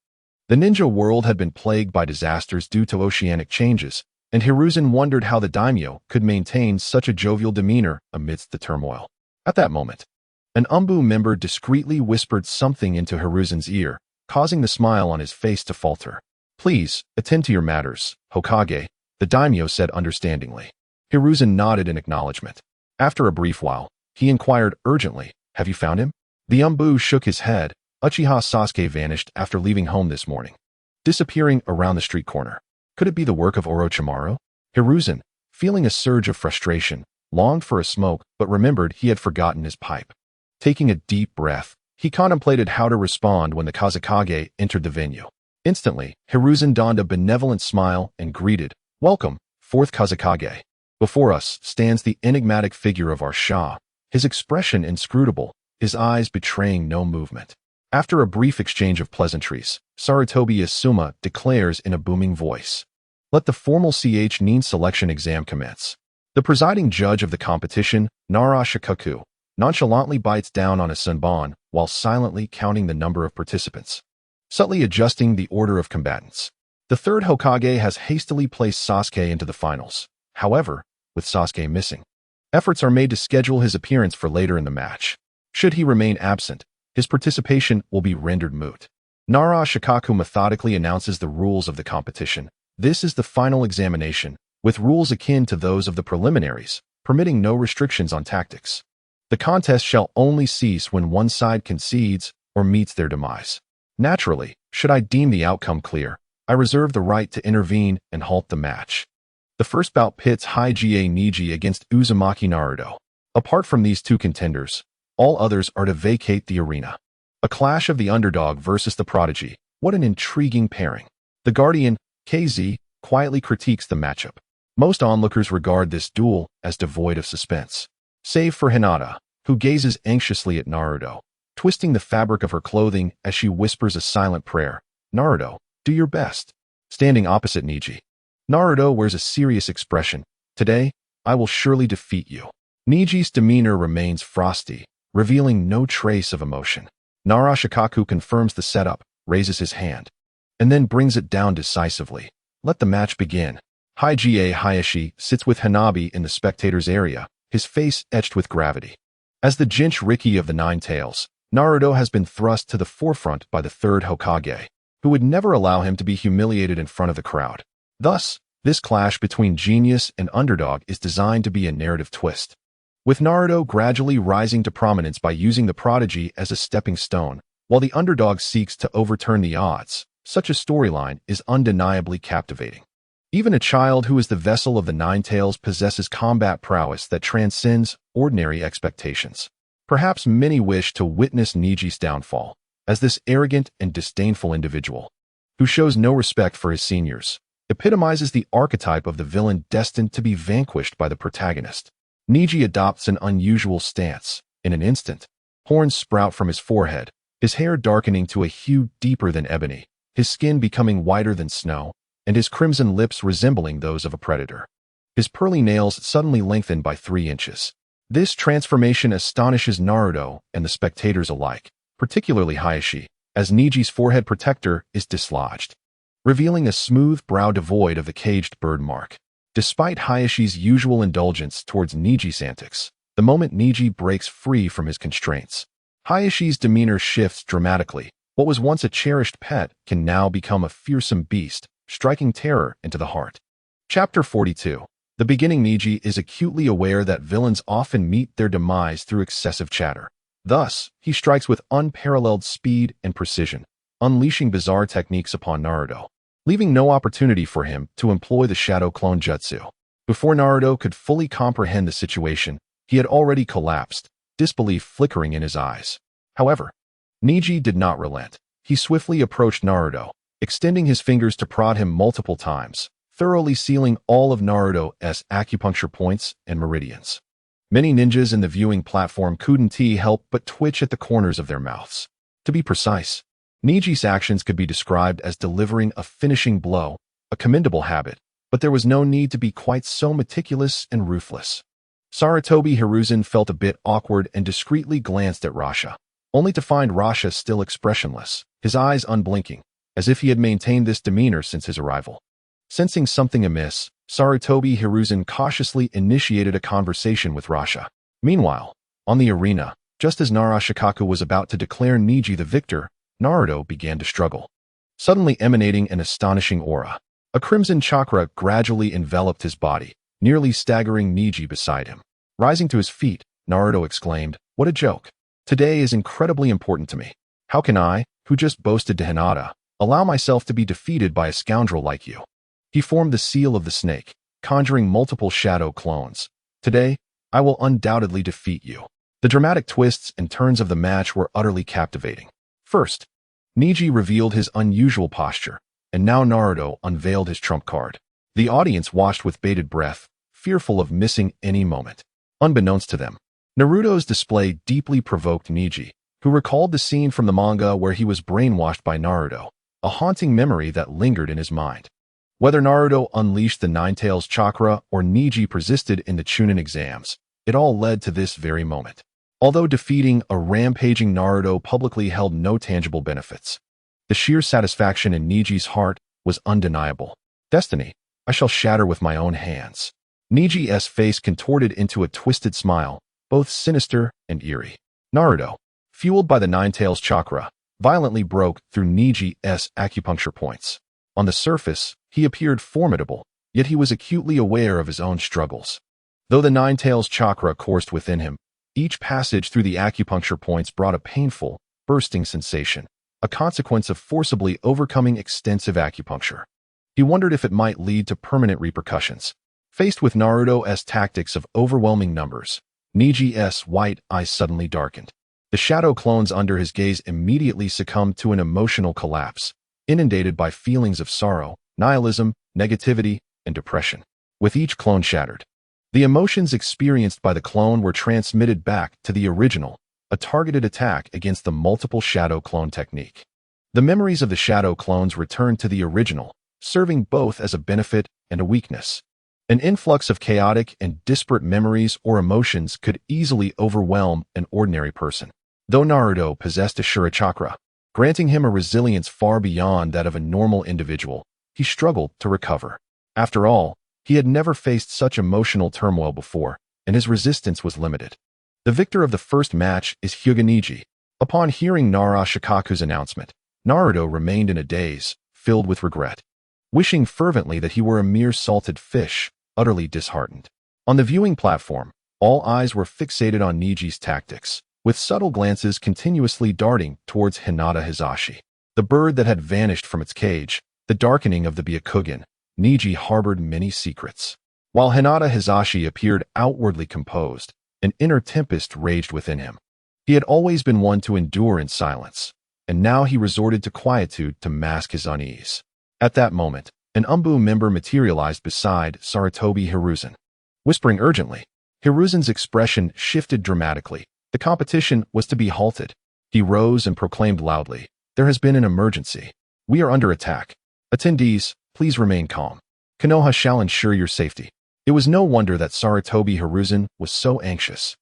The ninja world had been plagued by disasters due to oceanic changes, and Hiruzen wondered how the daimyo could maintain such a jovial demeanor amidst the turmoil. At that moment, an Umbu member discreetly whispered something into Hiruzen's ear, causing the smile on his face to falter. Please, attend to your matters, Hokage, the daimyo said understandingly. Hiruzen nodded in acknowledgement. After a brief while, he inquired urgently, have you found him? The Umbu shook his head. Uchiha Sasuke vanished after leaving home this morning, disappearing around the street corner. Could it be the work of Orochimaru? Hiruzen, feeling a surge of frustration, longed for a smoke but remembered he had forgotten his pipe. Taking a deep breath, he contemplated how to respond when the Kazekage entered the venue. Instantly, Hiruzen donned a benevolent smile and greeted, welcome, fourth Kazekage. Before us stands the enigmatic figure of our Shah, his expression inscrutable, his eyes betraying no movement. After a brief exchange of pleasantries, Sarutobi Asuma declares in a booming voice, let the formal Chunin selection exam commence. The presiding judge of the competition, Naruto, nonchalantly bites down on a sunbon while silently counting the number of participants, subtly adjusting the order of combatants. The third Hokage has hastily placed Sasuke into the finals. However, with Sasuke missing, efforts are made to schedule his appearance for later in the match. Should he remain absent, his participation will be rendered moot. Naruto methodically announces the rules of the competition. This is the final examination, with rules akin to those of the preliminaries, permitting no restrictions on tactics. The contest shall only cease when one side concedes or meets their demise. Naturally, should I deem the outcome clear, I reserve the right to intervene and halt the match. The first bout pits Hokage Neji against Uzumaki Naruto. Apart from these two contenders, all others are to vacate the arena. A clash of the underdog versus the prodigy. What an intriguing pairing. The Guardian, KZ, quietly critiques the matchup. Most onlookers regard this duel as devoid of suspense, save for Hinata, who gazes anxiously at Naruto, twisting the fabric of her clothing as she whispers a silent prayer. Naruto, do your best. Standing opposite Neji, Naruto wears a serious expression. Today, I will surely defeat you. Neji's demeanor remains frosty, revealing no trace of emotion. Naruto confirms the setup, raises his hand, and then brings it down decisively. Let the match begin. Hokage Hayashi sits with Hanabi in the spectators' area, his face etched with gravity. As the Jinchuriki of the Nine Tails, Naruto has been thrust to the forefront by the third Hokage, who would never allow him to be humiliated in front of the crowd. Thus, this clash between genius and underdog is designed to be a narrative twist, with Naruto gradually rising to prominence by using the prodigy as a stepping stone, while the underdog seeks to overturn the odds. Such a storyline is undeniably captivating. Even a child who is the vessel of the Nine Tails possesses combat prowess that transcends ordinary expectations. Perhaps many wish to witness Neji's downfall, as this arrogant and disdainful individual, who shows no respect for his seniors, epitomizes the archetype of the villain destined to be vanquished by the protagonist. Neji adopts an unusual stance. In an instant, horns sprout from his forehead, his hair darkening to a hue deeper than ebony, his skin becoming whiter than snow, and his crimson lips resembling those of a predator. His pearly nails suddenly lengthen by 3 inches. This transformation astonishes Naruto and the spectators alike, particularly Hayashi, as Neji's forehead protector is dislodged, revealing a smooth brow devoid of the caged birthmark. Despite Hayashi's usual indulgence towards Neji's antics, the moment Neji breaks free from his constraints, Hayashi's demeanor shifts dramatically. What was once a cherished pet can now become a fearsome beast, striking terror into the heart. Chapter 42. The beginning. Neji is acutely aware that villains often meet their demise through excessive chatter. Thus, he strikes with unparalleled speed and precision, unleashing bizarre techniques upon Naruto, leaving no opportunity for him to employ the Shadow Clone Jutsu. Before Naruto could fully comprehend the situation, he had already collapsed, disbelief flickering in his eyes. However, Neji did not relent. He swiftly approached Naruto, extending his fingers to prod him multiple times, thoroughly sealing all of Naruto's acupuncture points and meridians. Many ninjas in the viewing platform couldn't help but twitch at the corners of their mouths. To be precise, Neji's actions could be described as delivering a finishing blow, a commendable habit, but there was no need to be quite so meticulous and ruthless. Sarutobi Hiruzen felt a bit awkward and discreetly glanced at Rasha, only to find Rasha still expressionless, his eyes unblinking, as if he had maintained this demeanor since his arrival. Sensing something amiss, Sarutobi Hiruzen cautiously initiated a conversation with Rasha. Meanwhile, on the arena, just as Narashikaku was about to declare Neji the victor, Naruto began to struggle. Suddenly emanating an astonishing aura, a crimson chakra gradually enveloped his body, nearly staggering Neji beside him. Rising to his feet, Naruto exclaimed, "What a joke. Today is incredibly important to me. How can I, who just boasted to Hinata, allow myself to be defeated by a scoundrel like you?" He formed the seal of the snake, conjuring multiple shadow clones. "Today, I will undoubtedly defeat you." The dramatic twists and turns of the match were utterly captivating. First, Neji revealed his unusual posture, and now Naruto unveiled his trump card. The audience watched with bated breath, fearful of missing any moment. Unbeknownst to them, Naruto's display deeply provoked Neji, who recalled the scene from the manga where he was brainwashed by Naruto, a haunting memory that lingered in his mind. Whether Naruto unleashed the Nine-Tails chakra or Neji persisted in the Chunin exams, it all led to this very moment. Although defeating a rampaging Naruto publicly held no tangible benefits, the sheer satisfaction in Neji's heart was undeniable. "Destiny, I shall shatter with my own hands." Neji's face contorted into a twisted smile, both sinister and eerie. Naruto, fueled by the Nine-Tails chakra, violently broke through Neji's acupuncture points. On the surface, he appeared formidable, yet he was acutely aware of his own struggles. Though the Nine-Tails chakra coursed within him, each passage through the acupuncture points brought a painful, bursting sensation, a consequence of forcibly overcoming extensive acupuncture. He wondered if it might lead to permanent repercussions. Faced with Naruto's tactics of overwhelming numbers, Neji's white eyes suddenly darkened. The shadow clones under his gaze immediately succumbed to an emotional collapse, inundated by feelings of sorrow, nihilism, negativity, and depression. With each clone shattered, the emotions experienced by the clone were transmitted back to the original, a targeted attack against the multiple shadow clone technique. The memories of the shadow clones returned to the original, serving both as a benefit and a weakness. An influx of chaotic and disparate memories or emotions could easily overwhelm an ordinary person. Though Naruto possessed a Shura chakra, granting him a resilience far beyond that of a normal individual, he struggled to recover. After all, he had never faced such emotional turmoil before, and his resistance was limited. The victor of the first match is Hyuga Neji. Upon hearing Narashikaku's announcement, Naruto remained in a daze, filled with regret, wishing fervently that he were a mere salted fish, utterly disheartened. On the viewing platform, all eyes were fixated on Neji's tactics, with subtle glances continuously darting towards Hinata Hisashi. The bird that had vanished from its cage, the darkening of the Byakugan, Neji harbored many secrets. While Hinata Hisashi appeared outwardly composed, an inner tempest raged within him. He had always been one to endure in silence, and now he resorted to quietude to mask his unease. At that moment, an Umbu member materialized beside Sarutobi Hiruzen. Whispering urgently, Hiruzen's expression shifted dramatically. The competition was to be halted. He rose and proclaimed loudly, "There has been an emergency. We are under attack. Attendees, please remain calm. Konoha shall ensure your safety." It was no wonder that Sarutobi Hiruzen was so anxious.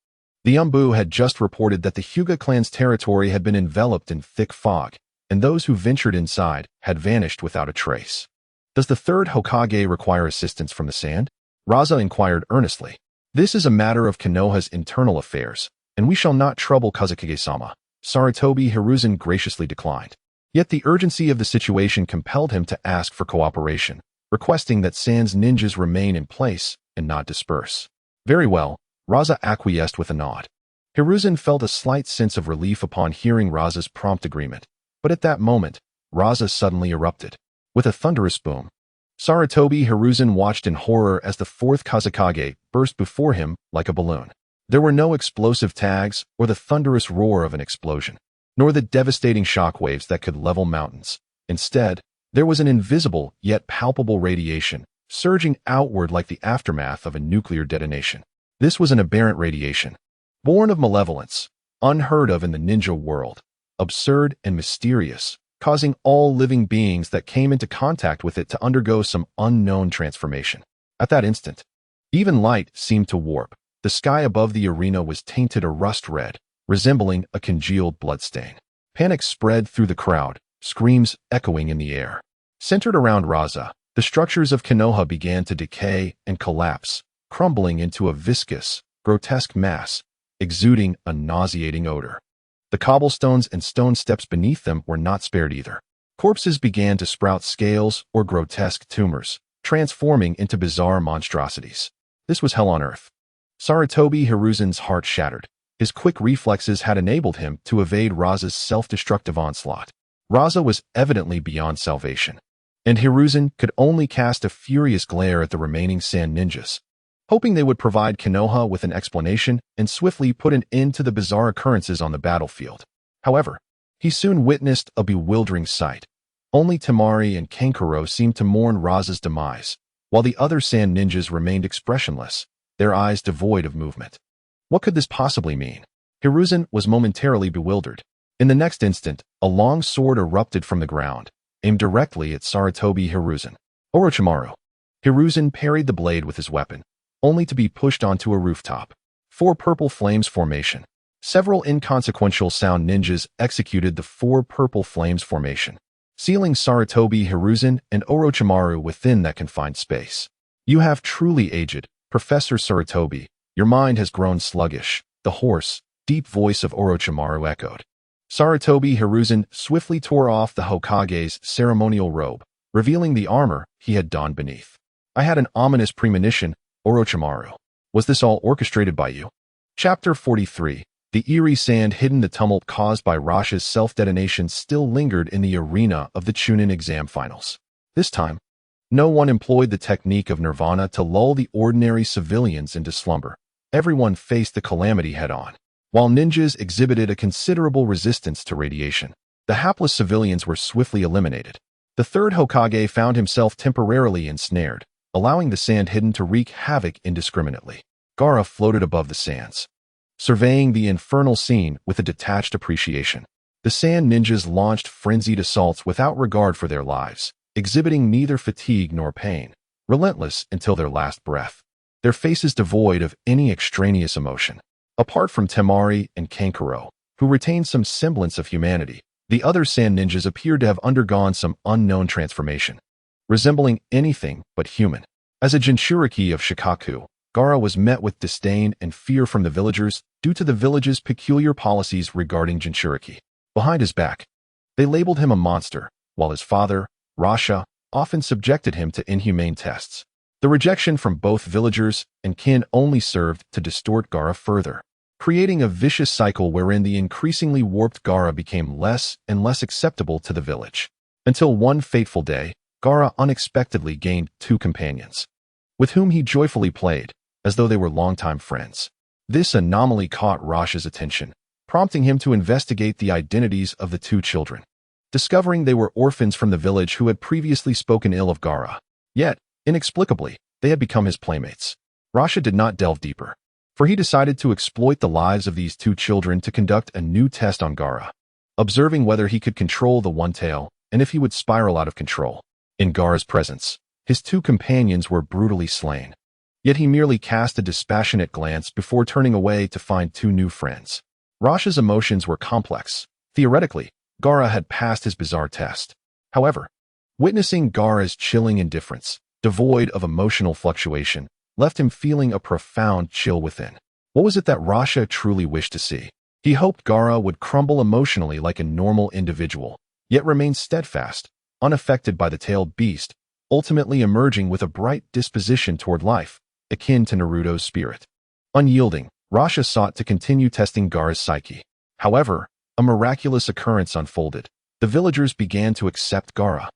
The Umbu had just reported that the Hyuga clan's territory had been enveloped in thick fog, and those who ventured inside had vanished without a trace. "Does the third Hokage require assistance from the sand?" Raza inquired earnestly. "This is a matter of Konoha's internal affairs, and we shall not trouble Kazekage-sama." Sarutobi Hiruzen graciously declined. Yet the urgency of the situation compelled him to ask for cooperation, requesting that Sand's ninjas remain in place and not disperse. "Very well," Raza acquiesced with a nod. Hiruzen felt a slight sense of relief upon hearing Raza's prompt agreement, but at that moment, Raza suddenly erupted. With a thunderous boom, Sarutobi Hiruzen watched in horror as the fourth Kazekage burst before him like a balloon. There were no explosive tags or the thunderous roar of an explosion, nor the devastating shockwaves that could level mountains. Instead, there was an invisible yet palpable radiation, surging outward like the aftermath of a nuclear detonation. This was an aberrant radiation, born of malevolence, unheard of in the ninja world, absurd and mysterious, causing all living beings that came into contact with it to undergo some unknown transformation. At that instant, even light seemed to warp. The sky above the arena was tainted a rust red, resembling a congealed bloodstain. Panic spread through the crowd, screams echoing in the air. Centered around Raza, the structures of Konoha began to decay and collapse, crumbling into a viscous, grotesque mass, exuding a nauseating odor. The cobblestones and stone steps beneath them were not spared either. Corpses began to sprout scales or grotesque tumors, transforming into bizarre monstrosities. This was hell on earth. Sarutobi Hiruzen's heart shattered. His quick reflexes had enabled him to evade Raza's self-destructive onslaught. Raza was evidently beyond salvation, and Hiruzen could only cast a furious glare at the remaining sand ninjas, hoping they would provide Konoha with an explanation and swiftly put an end to the bizarre occurrences on the battlefield. However, he soon witnessed a bewildering sight. Only Temari and Kankuro seemed to mourn Raza's demise, while the other sand ninjas remained expressionless, their eyes devoid of movement. What could this possibly mean? Hiruzen was momentarily bewildered. In the next instant, a long sword erupted from the ground, aimed directly at Sarutobi Hiruzen. Orochimaru. Hiruzen parried the blade with his weapon, only to be pushed onto a rooftop. 4 purple flames formation. Several inconsequential sound ninjas executed the 4 purple flames formation, sealing Sarutobi Hiruzen and Orochimaru within that confined space. You have truly aged, Professor Sarutobi. Your mind has grown sluggish, the hoarse, deep voice of Orochimaru echoed. Sarutobi Hiruzen swiftly tore off the Hokage's ceremonial robe, revealing the armor he had donned beneath. I had an ominous premonition, Orochimaru. Was this all orchestrated by you? Chapter 43. The eerie sand hidden the tumult caused by Rasha's self-detonation still lingered in the arena of the Chunin Exam finals. This time, no one employed the technique of nirvana to lull the ordinary civilians into slumber. Everyone faced the calamity head-on. While ninjas exhibited a considerable resistance to radiation, the hapless civilians were swiftly eliminated. The third Hokage found himself temporarily ensnared, allowing the sand hidden to wreak havoc indiscriminately. Gaara floated above the sands, surveying the infernal scene with a detached appreciation. The sand ninjas launched frenzied assaults without regard for their lives, exhibiting neither fatigue nor pain, relentless until their last breath, their faces devoid of any extraneous emotion. Apart from Temari and Kankuro, who retained some semblance of humanity, the other sand ninjas appeared to have undergone some unknown transformation, resembling anything but human. As a Jinchuriki of Shikaku, Gaara was met with disdain and fear from the villagers due to the village's peculiar policies regarding Jinchuriki. Behind his back, they labeled him a monster, while his father, Rasha, often subjected him to inhumane tests. The rejection from both villagers and kin only served to distort Gaara further, creating a vicious cycle wherein the increasingly warped Gaara became less and less acceptable to the village. Until one fateful day, Gaara unexpectedly gained 2 companions, with whom he joyfully played, as though they were longtime friends. This anomaly caught Rasha's attention, prompting him to investigate the identities of the 2 children. Discovering they were orphans from the village who had previously spoken ill of Gaara, yet, inexplicably, they had become his playmates. Rasha did not delve deeper, for he decided to exploit the lives of these 2 children to conduct a new test on Gaara, observing whether he could control the one tail and if he would spiral out of control. In Gaara's presence, his 2 companions were brutally slain, yet he merely cast a dispassionate glance before turning away to find 2 new friends. Rasha's emotions were complex. Theoretically, Gaara had passed his bizarre test. However, witnessing Gaara's chilling indifference, devoid of emotional fluctuation, left him feeling a profound chill within. What was it that Rasha truly wished to see? He hoped Gaara would crumble emotionally like a normal individual, yet remain steadfast, unaffected by the tailed beast, ultimately emerging with a bright disposition toward life, akin to Naruto's spirit. Unyielding, Rasha sought to continue testing Gaara's psyche. However, a miraculous occurrence unfolded. The villagers began to accept Gaara.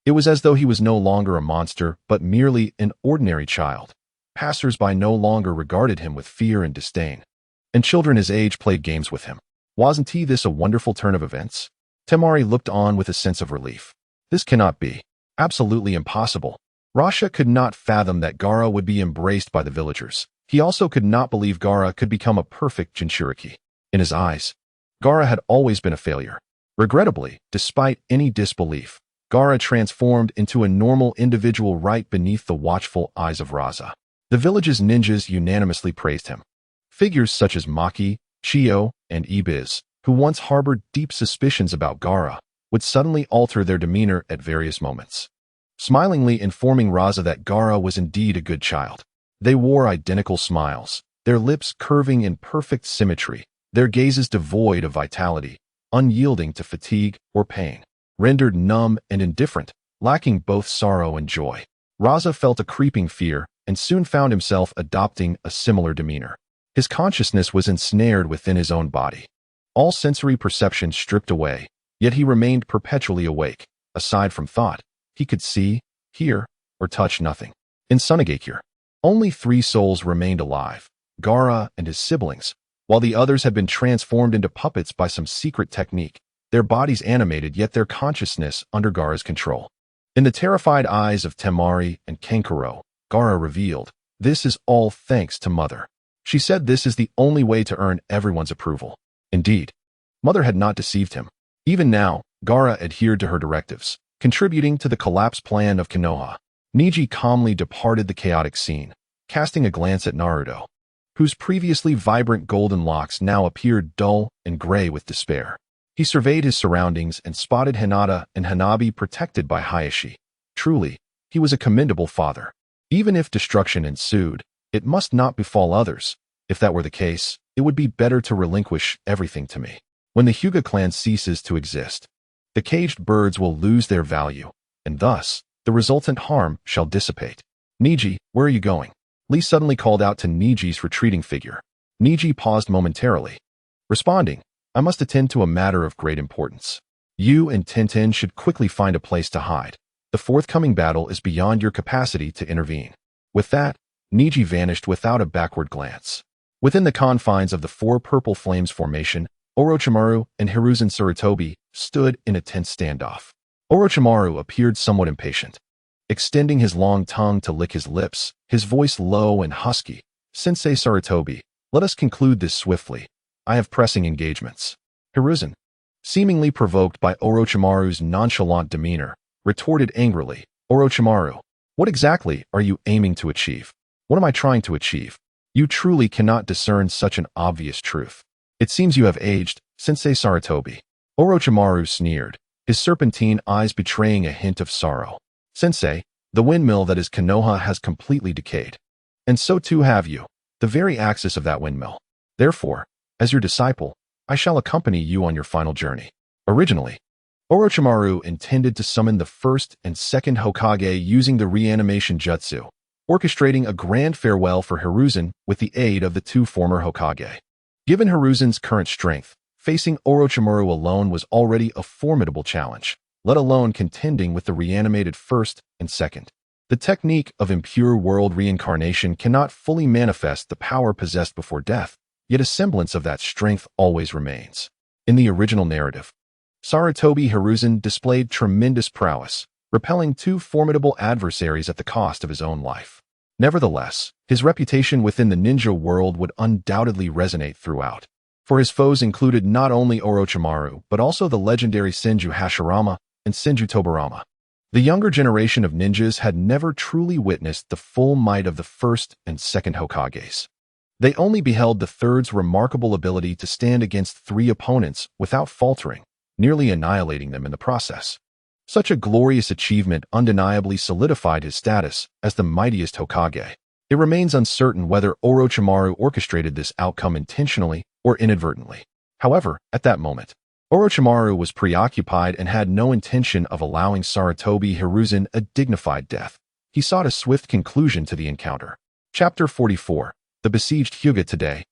It was as though he was no longer a monster, but merely an ordinary child. Passers-by no longer regarded him with fear and disdain. And children his age played games with him. Wasn't this a wonderful turn of events? Temari looked on with a sense of relief. This cannot be. Absolutely impossible. Rasha could not fathom that Gaara would be embraced by the villagers. He also could not believe Gaara could become a perfect Jinchuriki. In his eyes, Gaara had always been a failure. Regrettably, despite any disbelief, Gaara transformed into a normal individual right beneath the watchful eyes of Raza. The village's ninjas unanimously praised him. Figures such as Maki, Chio, and Ibiz, who once harbored deep suspicions about Gaara, would suddenly alter their demeanor at various moments, smilingly informing Raza that Gaara was indeed a good child. They wore identical smiles, their lips curving in perfect symmetry, their gazes devoid of vitality, unyielding to fatigue or pain, rendered numb and indifferent, lacking both sorrow and joy. Raza felt a creeping fear and soon found himself adopting a similar demeanor. His consciousness was ensnared within his own body. All sensory perception stripped away, yet he remained perpetually awake. Aside from thought, he could see, hear, or touch nothing. In Sunagakure, only 3 souls remained alive, Gaara and his siblings, while the others had been transformed into puppets by some secret technique, their bodies animated yet their consciousness under Gaara's control. In the terrified eyes of Temari and Kenkuro, Gaara revealed, "This is all thanks to Mother." She said this is the only way to earn everyone's approval. Indeed, Mother had not deceived him. Even now, Gaara adhered to her directives, contributing to the collapse plan of Konoha. Neji calmly departed the chaotic scene, casting a glance at Naruto, whose previously vibrant golden locks now appeared dull and gray with despair. He surveyed his surroundings and spotted Hinata and Hanabi protected by Hayashi. Truly, he was a commendable father. Even if destruction ensued, it must not befall others. If that were the case, it would be better to relinquish everything to me. When the Hyuga clan ceases to exist, the caged birds will lose their value, and thus, the resultant harm shall dissipate. Neji, where are you going? Lee suddenly called out to Neji's retreating figure. Neji paused momentarily, responding, I must attend to a matter of great importance. You and Tintin should quickly find a place to hide. The forthcoming battle is beyond your capacity to intervene. With that, Neji vanished without a backward glance. Within the confines of the 4 Purple Flames formation, Orochimaru and Hiruzen Sarutobi stood in a tense standoff. Orochimaru appeared somewhat impatient, extending his long tongue to lick his lips, his voice low and husky. Sensei Sarutobi, let us conclude this swiftly. I have pressing engagements. Hiruzen, seemingly provoked by Orochimaru's nonchalant demeanor, retorted angrily, Orochimaru, what exactly are you aiming to achieve? What am I trying to achieve? You truly cannot discern such an obvious truth. It seems you have aged, Sensei Sarutobi. Orochimaru sneered, his serpentine eyes betraying a hint of sorrow. Sensei, the windmill that is Konoha has completely decayed. And so too have you, the very axis of that windmill. Therefore, as your disciple, I shall accompany you on your final journey. Originally, Orochimaru intended to summon the first and second Hokage using the reanimation jutsu, orchestrating a grand farewell for Hiruzen with the aid of the 2 former Hokage. Given Hiruzen's current strength, facing Orochimaru alone was already a formidable challenge, let alone contending with the reanimated first and second. The technique of impure world reincarnation cannot fully manifest the power possessed before death, yet a semblance of that strength always remains. In the original narrative, Sarutobi Hiruzen displayed tremendous prowess, repelling 2 formidable adversaries at the cost of his own life. Nevertheless, his reputation within the ninja world would undoubtedly resonate throughout, for his foes included not only Orochimaru but also the legendary Senju Hashirama and Senju Tobirama. The younger generation of ninjas had never truly witnessed the full might of the first and second Hokages. They only beheld the third's remarkable ability to stand against 3 opponents without faltering, nearly annihilating them in the process. Such a glorious achievement undeniably solidified his status as the mightiest Hokage. It remains uncertain whether Orochimaru orchestrated this outcome intentionally or inadvertently. However, at that moment, Orochimaru was preoccupied and had no intention of allowing Sarutobi Hiruzen a dignified death. He sought a swift conclusion to the encounter. Chapter 44. The Besieged Hyuga Today.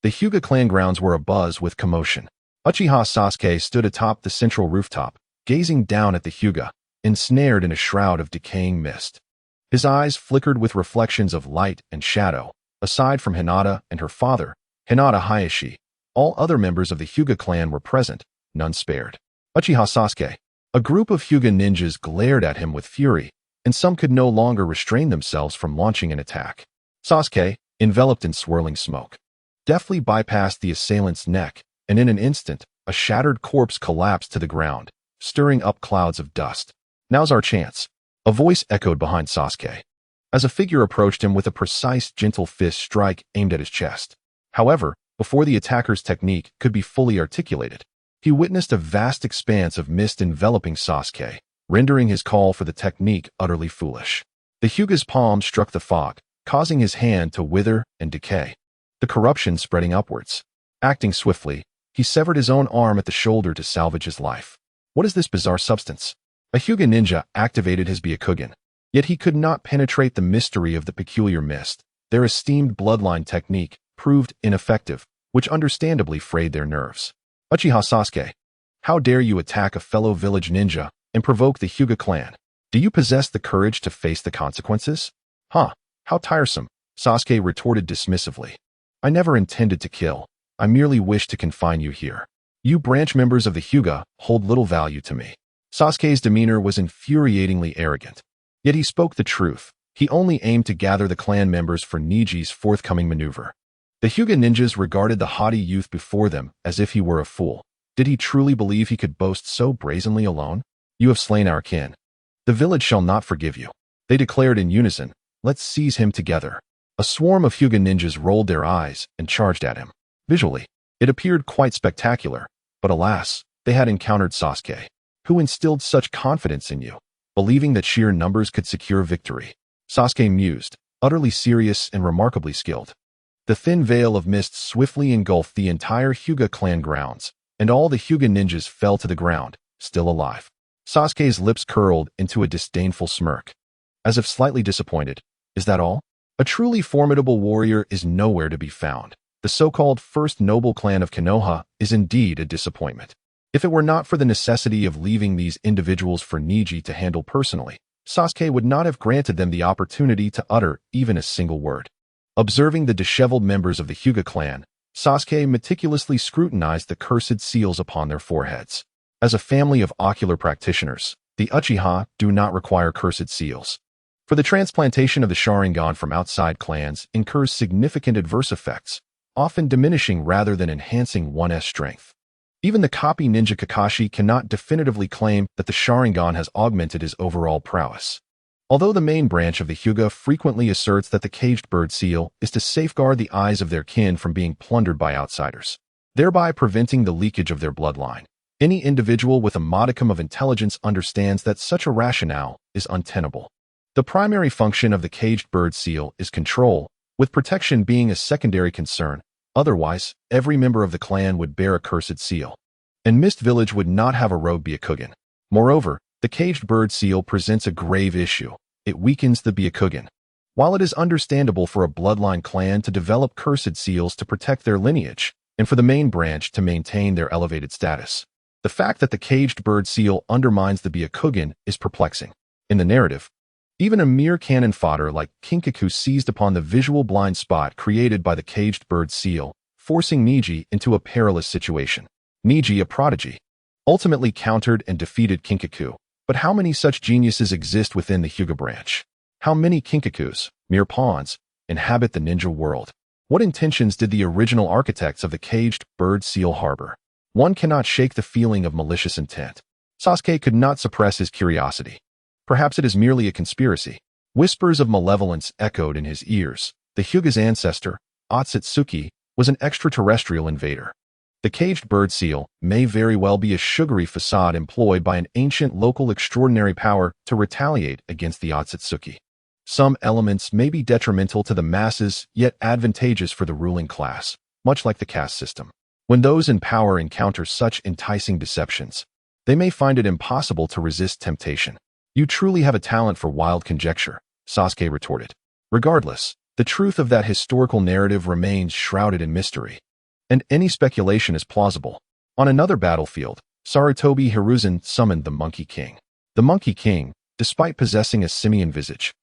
The Hyuga clan grounds were abuzz with commotion. Uchiha Sasuke stood atop the central rooftop, gazing down at the Hyuga, ensnared in a shroud of decaying mist. His eyes flickered with reflections of light and shadow. Aside from Hinata and her father, Hinata Hayashi, all other members of the Hyuga clan were present, none spared. Uchiha Sasuke. A group of Hyuga ninjas glared at him with fury, and some could no longer restrain themselves from launching an attack. Sasuke, enveloped in swirling smoke, deftly bypassed the assailant's neck, and in an instant, a shattered corpse collapsed to the ground, stirring up clouds of dust. Now's our chance. A voice echoed behind Sasuke, as a figure approached him with a precise, gentle fist strike aimed at his chest. However, before the attacker's technique could be fully articulated, he witnessed a vast expanse of mist enveloping Sasuke, rendering his call for the technique utterly foolish. The Hyuga's palm struck the fog, causing his hand to wither and decay, the corruption spreading upwards. Acting swiftly, he severed his own arm at the shoulder to salvage his life. What is this bizarre substance? A Hyuga ninja activated his Byakugan, yet he could not penetrate the mystery of the peculiar mist. Their esteemed bloodline technique proved ineffective, which understandably frayed their nerves. Uchiha Sasuke, how dare you attack a fellow village ninja and provoke the Hyuga clan? Do you possess the courage to face the consequences? Huh, how tiresome, Sasuke retorted dismissively. I never intended to kill. I merely wished to confine you here. You branch members of the Hyuga hold little value to me. Sasuke's demeanor was infuriatingly arrogant. Yet he spoke the truth. He only aimed to gather the clan members for Neji's forthcoming maneuver. The Hyuga ninjas regarded the haughty youth before them as if he were a fool. Did he truly believe he could boast so brazenly alone? You have slain our kin. The village shall not forgive you. They declared in unison, let's seize him together. A swarm of Hyuga ninjas rolled their eyes and charged at him. Visually, it appeared quite spectacular, but alas, they had encountered Sasuke, who instilled such confidence in you, believing that sheer numbers could secure victory. Sasuke mused, utterly serious and remarkably skilled. The thin veil of mist swiftly engulfed the entire Hyuga clan grounds, and all the Hyuga ninjas fell to the ground, still alive. Sasuke's lips curled into a disdainful smirk, as if slightly disappointed. Is that all? A truly formidable warrior is nowhere to be found. The so-called first noble clan of Konoha is indeed a disappointment. If it were not for the necessity of leaving these individuals for Neji to handle personally, Sasuke would not have granted them the opportunity to utter even a single word. Observing the disheveled members of the Hyuga clan, Sasuke meticulously scrutinized the cursed seals upon their foreheads. As a family of ocular practitioners, the Uchiha do not require cursed seals. For the transplantation of the Sharingan from outside clans incurs significant adverse effects, often diminishing rather than enhancing one's strength. Even the copy ninja Kakashi cannot definitively claim that the Sharingan has augmented his overall prowess. Although the main branch of the Hyuga frequently asserts that the caged bird seal is to safeguard the eyes of their kin from being plundered by outsiders, thereby preventing the leakage of their bloodline, any individual with a modicum of intelligence understands that such a rationale is untenable. The primary function of the caged bird seal is control, with protection being a secondary concern. Otherwise, every member of the clan would bear a cursed seal, and Mist Village would not have a rogue Byakugan. Moreover, the caged bird seal presents a grave issue. It weakens the Byakugan. While it is understandable for a bloodline clan to develop cursed seals to protect their lineage, and for the main branch to maintain their elevated status, the fact that the caged bird seal undermines the Byakugan is perplexing. In the narrative, even a mere cannon fodder like Kinkaku seized upon the visual blind spot created by the caged bird seal, forcing Neji into a perilous situation. Neji, a prodigy, ultimately countered and defeated Kinkaku. But how many such geniuses exist within the Hyuga branch? How many Kinkakus, mere pawns, inhabit the ninja world? What intentions did the original architects of the caged bird seal harbor? One cannot shake the feeling of malicious intent. Sasuke could not suppress his curiosity. Perhaps it is merely a conspiracy. Whispers of malevolence echoed in his ears. The Hyuga's ancestor, Otsutsuki, was an extraterrestrial invader. The caged bird seal may very well be a sugary facade employed by an ancient local extraordinary power to retaliate against the Otsutsuki. Some elements may be detrimental to the masses, yet advantageous for the ruling class, much like the caste system. When those in power encounter such enticing deceptions, they may find it impossible to resist temptation. You truly have a talent for wild conjecture, Sasuke retorted. Regardless, the truth of that historical narrative remains shrouded in mystery, and any speculation is plausible. On another battlefield, Sarutobi Hiruzen summoned the Monkey King. The Monkey King, despite possessing a simian visage,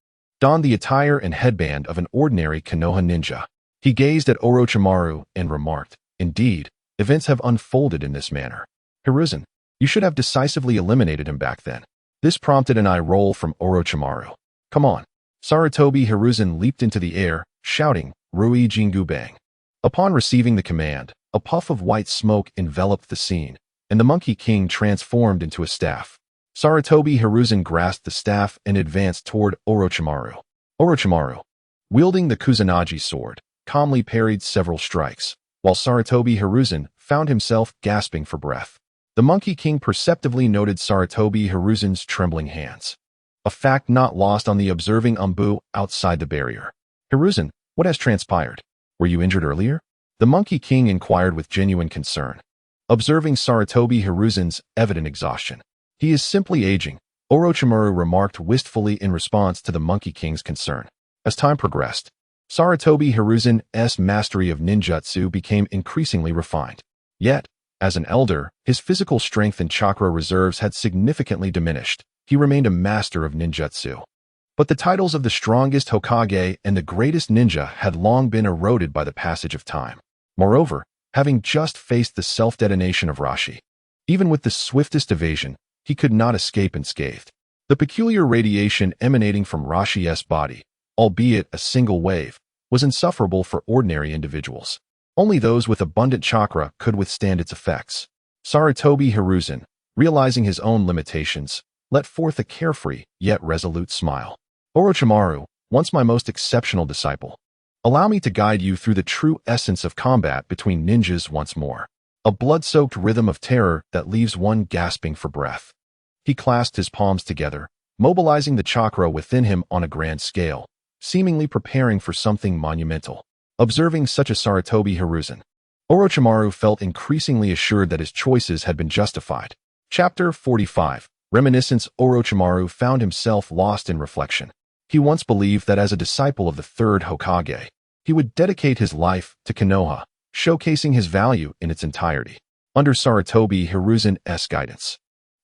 donned the attire and headband of an ordinary Konoha ninja. He gazed at Orochimaru and remarked, "Indeed, events have unfolded in this manner. Hiruzen, you should have decisively eliminated him back then." This prompted an eye roll from Orochimaru. "Come on." Sarutobi Hiruzen leaped into the air, shouting, "Rui Jingu Bang." Upon receiving the command, a puff of white smoke enveloped the scene, and the Monkey King transformed into a staff. Sarutobi Hiruzen grasped the staff and advanced toward Orochimaru. Orochimaru, wielding the Kusanagi sword, calmly parried several strikes, while Sarutobi Hiruzen found himself gasping for breath. The Monkey King perceptively noted Sarutobi Hiruzen's trembling hands, a fact not lost on the observing Umbu outside the barrier. "Hiruzen, what has transpired? Were you injured earlier?" The Monkey King inquired with genuine concern, observing Sarutobi Hiruzen's evident exhaustion. "He is simply aging," Orochimaru remarked wistfully in response to the Monkey King's concern. As time progressed, Sarutobi Hiruzen's mastery of ninjutsu became increasingly refined. Yet, as an elder, his physical strength and chakra reserves had significantly diminished. He remained a master of ninjutsu. But the titles of the strongest Hokage and the greatest ninja had long been eroded by the passage of time. Moreover, having just faced the self-detonation of Rashi, even with the swiftest evasion, he could not escape unscathed. The peculiar radiation emanating from Rashi's body, albeit a single wave, was insufferable for ordinary individuals. Only those with abundant chakra could withstand its effects. Sarutobi Hiruzen, realizing his own limitations, let forth a carefree yet resolute smile. "Orochimaru, once my most exceptional disciple, allow me to guide you through the true essence of combat between ninjas once more. A blood-soaked rhythm of terror that leaves one gasping for breath." He clasped his palms together, mobilizing the chakra within him on a grand scale, seemingly preparing for something monumental. Observing such a Sarutobi Hiruzen, Orochimaru felt increasingly assured that his choices had been justified. Chapter 45. Reminiscence. Orochimaru found himself lost in reflection. He once believed that as a disciple of the third Hokage, he would dedicate his life to Konoha, showcasing his value in its entirety. Under Sarutobi Hiruzen's guidance,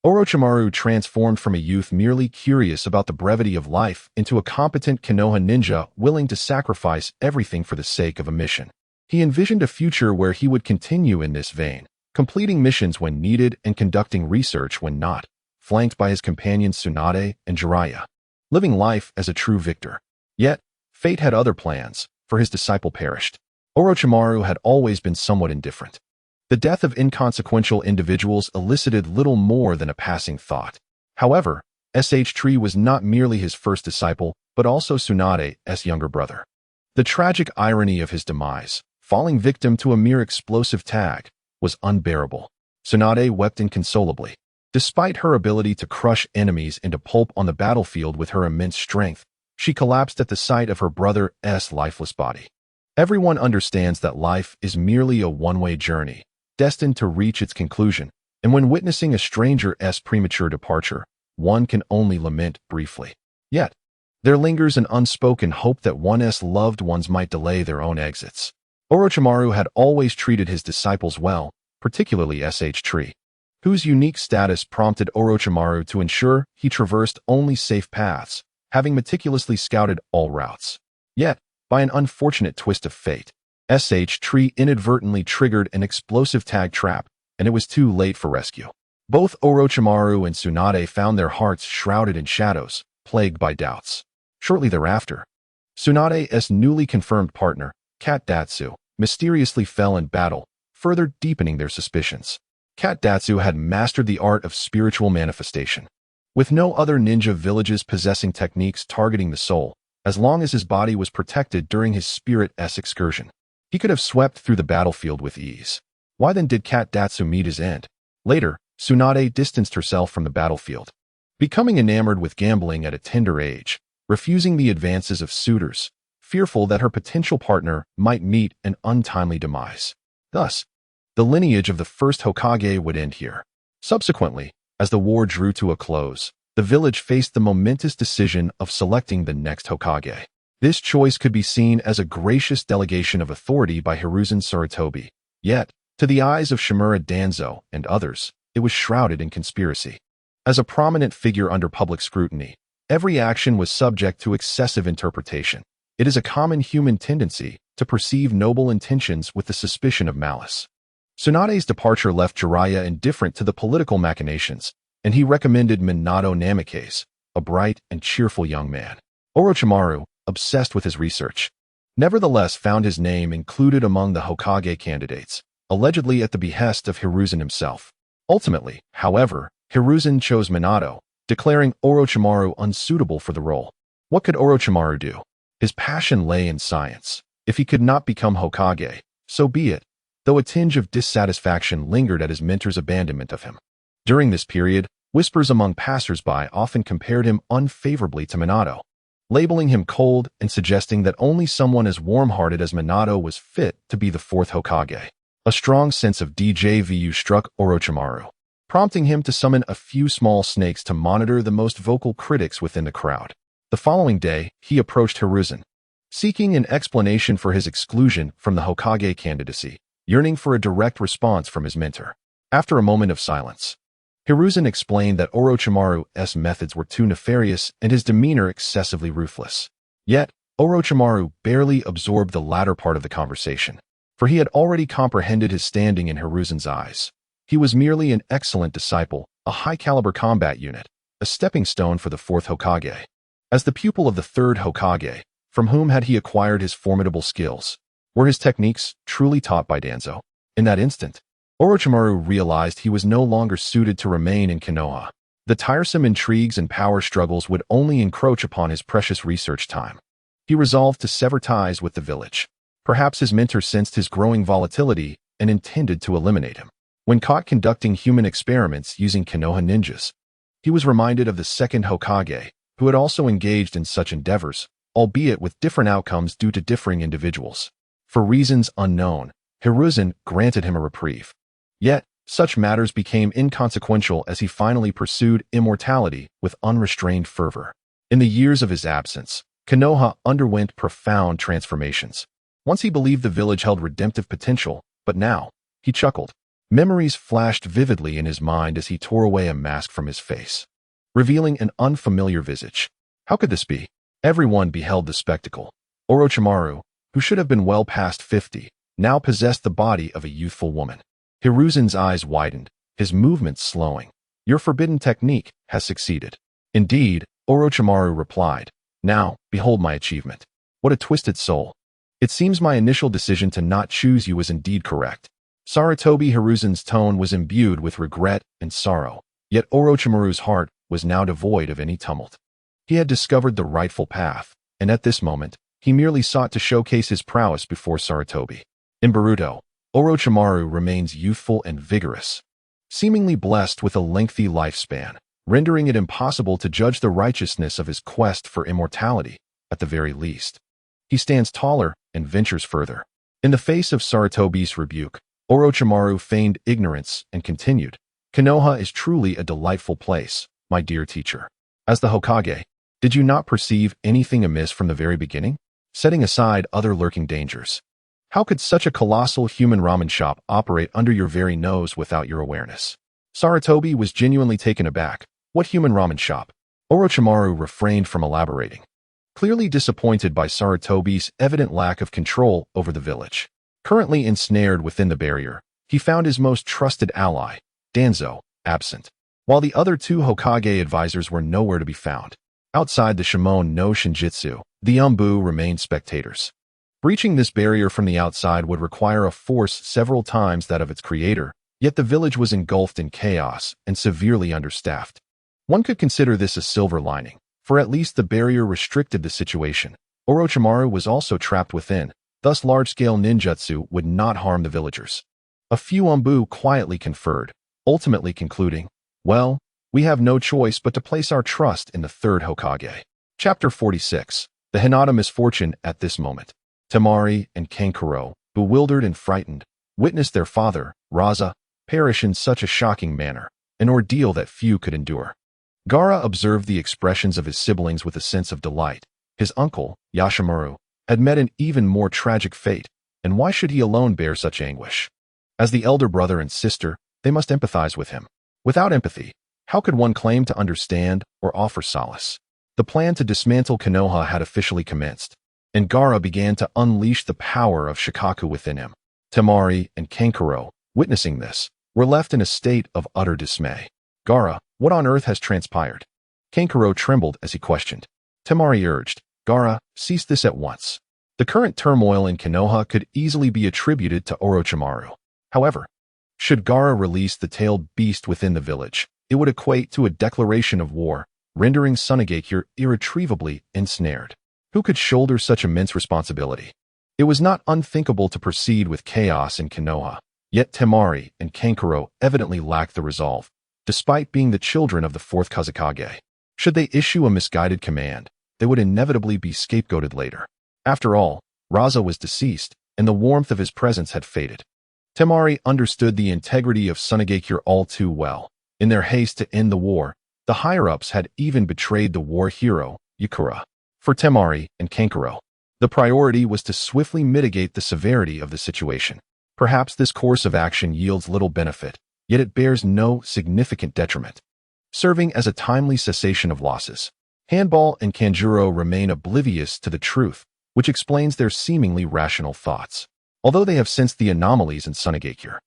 Orochimaru transformed from a youth merely curious about the brevity of life into a competent Konoha ninja willing to sacrifice everything for the sake of a mission. He envisioned a future where he would continue in this vein, completing missions when needed and conducting research when not, flanked by his companions Tsunade and Jiraiya, living life as a true victor. Yet, fate had other plans, for his disciple perished. Orochimaru had always been somewhat indifferent. The death of inconsequential individuals elicited little more than a passing thought. However, Tree was not merely his first disciple, but also Tsunade's younger brother. The tragic irony of his demise, falling victim to a mere explosive tag, was unbearable. Tsunade wept inconsolably. Despite her ability to crush enemies into pulp on the battlefield with her immense strength, she collapsed at the sight of her brother's lifeless body. Everyone understands that life is merely a one-way journey, destined to reach its conclusion, and when witnessing a stranger's premature departure, one can only lament briefly. Yet, there lingers an unspoken hope that one's loved ones might delay their own exits. Orochimaru had always treated his disciples well, particularly Tree, whose unique status prompted Orochimaru to ensure he traversed only safe paths, having meticulously scouted all routes. Yet, by an unfortunate twist of fate, Tree inadvertently triggered an explosive tag trap, and it was too late for rescue. Both Orochimaru and Tsunade found their hearts shrouded in shadows, plagued by doubts. Shortly thereafter, Tsunade's newly confirmed partner, Kat Datsu, mysteriously fell in battle, further deepening their suspicions. Kat Datsu had mastered the art of spiritual manifestation. With no other ninja villages possessing techniques targeting the soul, as long as his body was protected during his spirit's excursion, he could have swept through the battlefield with ease. Why then did Kat Datsu meet his end? Later, Tsunade distanced herself from the battlefield, becoming enamored with gambling at a tender age, refusing the advances of suitors, fearful that her potential partner might meet an untimely demise. Thus, the lineage of the first Hokage would end here. Subsequently, as the war drew to a close, the village faced the momentous decision of selecting the next Hokage. This choice could be seen as a gracious delegation of authority by Hiruzen Sarutobi. Yet, to the eyes of Shimura Danzo and others, it was shrouded in conspiracy. As a prominent figure under public scrutiny, every action was subject to excessive interpretation. It is a common human tendency to perceive noble intentions with the suspicion of malice. Tsunade's departure left Jiraiya indifferent to the political machinations, and he recommended Minato Namikaze, a bright and cheerful young man. Orochimaru, obsessed with his research, nevertheless found his name included among the Hokage candidates, allegedly at the behest of Hiruzen himself. Ultimately, however, Hiruzen chose Minato, declaring Orochimaru unsuitable for the role. What could Orochimaru do? His passion lay in science. If he could not become Hokage, so be it, though a tinge of dissatisfaction lingered at his mentor's abandonment of him. During this period, whispers among passers-by often compared him unfavorably to Minato, labeling him cold and suggesting that only someone as warm-hearted as Minato was fit to be the fourth Hokage. A strong sense of deja vu struck Orochimaru, prompting him to summon a few small snakes to monitor the most vocal critics within the crowd. The following day, he approached Hiruzen, seeking an explanation for his exclusion from the Hokage candidacy, yearning for a direct response from his mentor. After a moment of silence, Hiruzen explained that Orochimaru's methods were too nefarious and his demeanor excessively ruthless. Yet, Orochimaru barely absorbed the latter part of the conversation, for he had already comprehended his standing in Hiruzen's eyes. He was merely an excellent disciple, a high-caliber combat unit, a stepping stone for the fourth Hokage. As the pupil of the third Hokage, from whom had he acquired his formidable skills? Were his techniques truly taught by Danzo? In that instant, Orochimaru realized he was no longer suited to remain in Konoha. The tiresome intrigues and power struggles would only encroach upon his precious research time. He resolved to sever ties with the village. Perhaps his mentor sensed his growing volatility and intended to eliminate him. When caught conducting human experiments using Konoha ninjas, he was reminded of the second Hokage, who had also engaged in such endeavors, albeit with different outcomes due to differing individuals. For reasons unknown, Hiruzen granted him a reprieve. Yet, such matters became inconsequential as he finally pursued immortality with unrestrained fervor. In the years of his absence, Konoha underwent profound transformations. Once he believed the village held redemptive potential, but now, he chuckled. Memories flashed vividly in his mind as he tore away a mask from his face, revealing an unfamiliar visage. How could this be? Everyone beheld the spectacle. Orochimaru, who should have been well past 50, now possessed the body of a youthful woman. Hiruzen's eyes widened, his movements slowing. Your forbidden technique has succeeded. Indeed, Orochimaru replied. Now, behold my achievement. What a twisted soul. It seems my initial decision to not choose you was indeed correct. Sarutobi Hiruzen's tone was imbued with regret and sorrow, yet Orochimaru's heart was now devoid of any tumult. He had discovered the rightful path, and at this moment, he merely sought to showcase his prowess before Sarutobi. In Boruto, Orochimaru remains youthful and vigorous, seemingly blessed with a lengthy lifespan, rendering it impossible to judge the righteousness of his quest for immortality, at the very least. He stands taller and ventures further. In the face of Sarutobi's rebuke, Orochimaru feigned ignorance and continued, Konoha is truly a delightful place, my dear teacher. As the Hokage, did you not perceive anything amiss from the very beginning? Setting aside other lurking dangers, how could such a colossal human ramen shop operate under your very nose without your awareness? Sarutobi was genuinely taken aback. What human ramen shop? Orochimaru refrained from elaborating, clearly disappointed by Sarutobi's evident lack of control over the village. Currently ensnared within the barrier, he found his most trusted ally, Danzo, absent, while the other two Hokage advisors were nowhere to be found. Outside the Shimon no Shinjitsu, the Umbu remained spectators. Breaching this barrier from the outside would require a force several times that of its creator, yet the village was engulfed in chaos and severely understaffed. One could consider this a silver lining, for at least the barrier restricted the situation. Orochimaru was also trapped within, thus large-scale ninjutsu would not harm the villagers. A few Umbu quietly conferred, ultimately concluding, well, we have no choice but to place our trust in the third Hokage. Chapter 46. The Hinata misfortune at this moment. Temari and Kankuro, bewildered and frightened, witnessed their father, Raza, perish in such a shocking manner, an ordeal that few could endure. Gaara observed the expressions of his siblings with a sense of delight. His uncle, Yashimaru, had met an even more tragic fate, and why should he alone bear such anguish? As the elder brother and sister, they must empathize with him. Without empathy, how could one claim to understand or offer solace? The plan to dismantle Konoha had officially commenced, and Gaara began to unleash the power of Shikaku within him. Temari and Kankuro, witnessing this, were left in a state of utter dismay. Gaara, what on earth has transpired? Kankuro trembled as he questioned. Temari urged, Gaara, cease this at once. The current turmoil in Konoha could easily be attributed to Orochimaru. However, should Gaara release the tailed beast within the village, it would equate to a declaration of war, rendering Sunagakure irretrievably ensnared. Who could shoulder such immense responsibility? It was not unthinkable to proceed with chaos in Konoha, yet Temari and Kankuro evidently lacked the resolve, despite being the children of the fourth Kazekage. Should they issue a misguided command, they would inevitably be scapegoated later. After all, Raza was deceased, and the warmth of his presence had faded. Temari understood the integrity of Sunagakure all too well. In their haste to end the war, the higher-ups had even betrayed the war hero, Yakura. For Temari and Kankuro, the priority was to swiftly mitigate the severity of the situation. Perhaps this course of action yields little benefit, yet it bears no significant detriment, serving as a timely cessation of losses. Handball and Kanjuro remain oblivious to the truth, which explains their seemingly rational thoughts. Although they have sensed the anomalies in Sunagakure,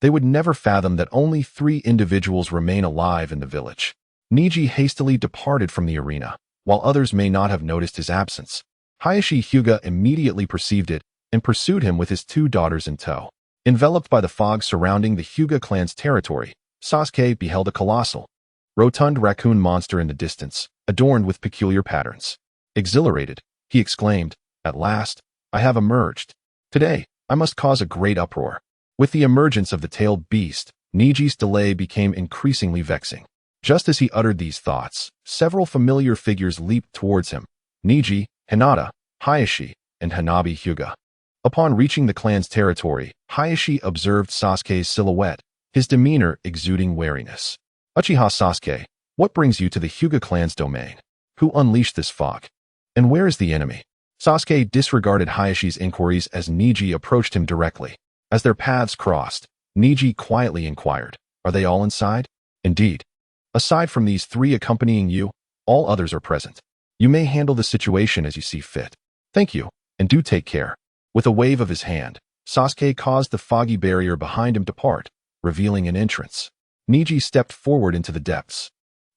they would never fathom that only 3 individuals remain alive in the village. Neji hastily departed from the arena, while others may not have noticed his absence. Hayashi Hyuga immediately perceived it and pursued him with his 2 daughters in tow. Enveloped by the fog surrounding the Hyuga clan's territory, Sasuke beheld a colossal, rotund raccoon monster in the distance, adorned with peculiar patterns. Exhilarated, he exclaimed, At last, I have emerged. Today, I must cause a great uproar. With the emergence of the tailed beast, Neji's delay became increasingly vexing. Just as he uttered these thoughts, several familiar figures leaped towards him: Neji, Hinata, Hayashi, and Hanabi Hyuga. Upon reaching the clan's territory, Hayashi observed Sasuke's silhouette, his demeanor exuding wariness. Uchiha Sasuke, what brings you to the Hyuga clan's domain? Who unleashed this fog? And where is the enemy? Sasuke disregarded Hayashi's inquiries as Neji approached him directly. As their paths crossed, Neji quietly inquired, Are they all inside? Indeed. Aside from these 3 accompanying you, all others are present. You may handle the situation as you see fit. Thank you, and do take care. With a wave of his hand, Sasuke caused the foggy barrier behind him to part, revealing an entrance. Neji stepped forward into the depths.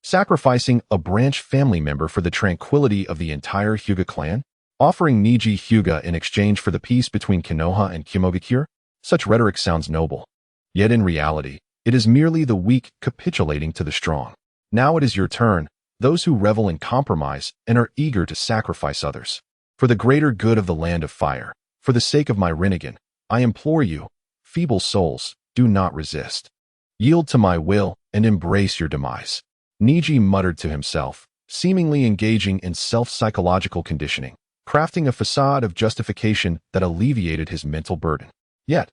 Sacrificing a branch family member for the tranquility of the entire Hyuga clan? Offering Neji Hyuga in exchange for the peace between Konoha and Kimogakure? Such rhetoric sounds noble. Yet in reality, it is merely the weak capitulating to the strong. Now it is your turn, those who revel in compromise and are eager to sacrifice others. For the greater good of the land of fire, for the sake of my Rinnegan, I implore you, feeble souls, do not resist. Yield to my will and embrace your demise. Neji muttered to himself, seemingly engaging in self-psychological conditioning, crafting a facade of justification that alleviated his mental burden. Yet,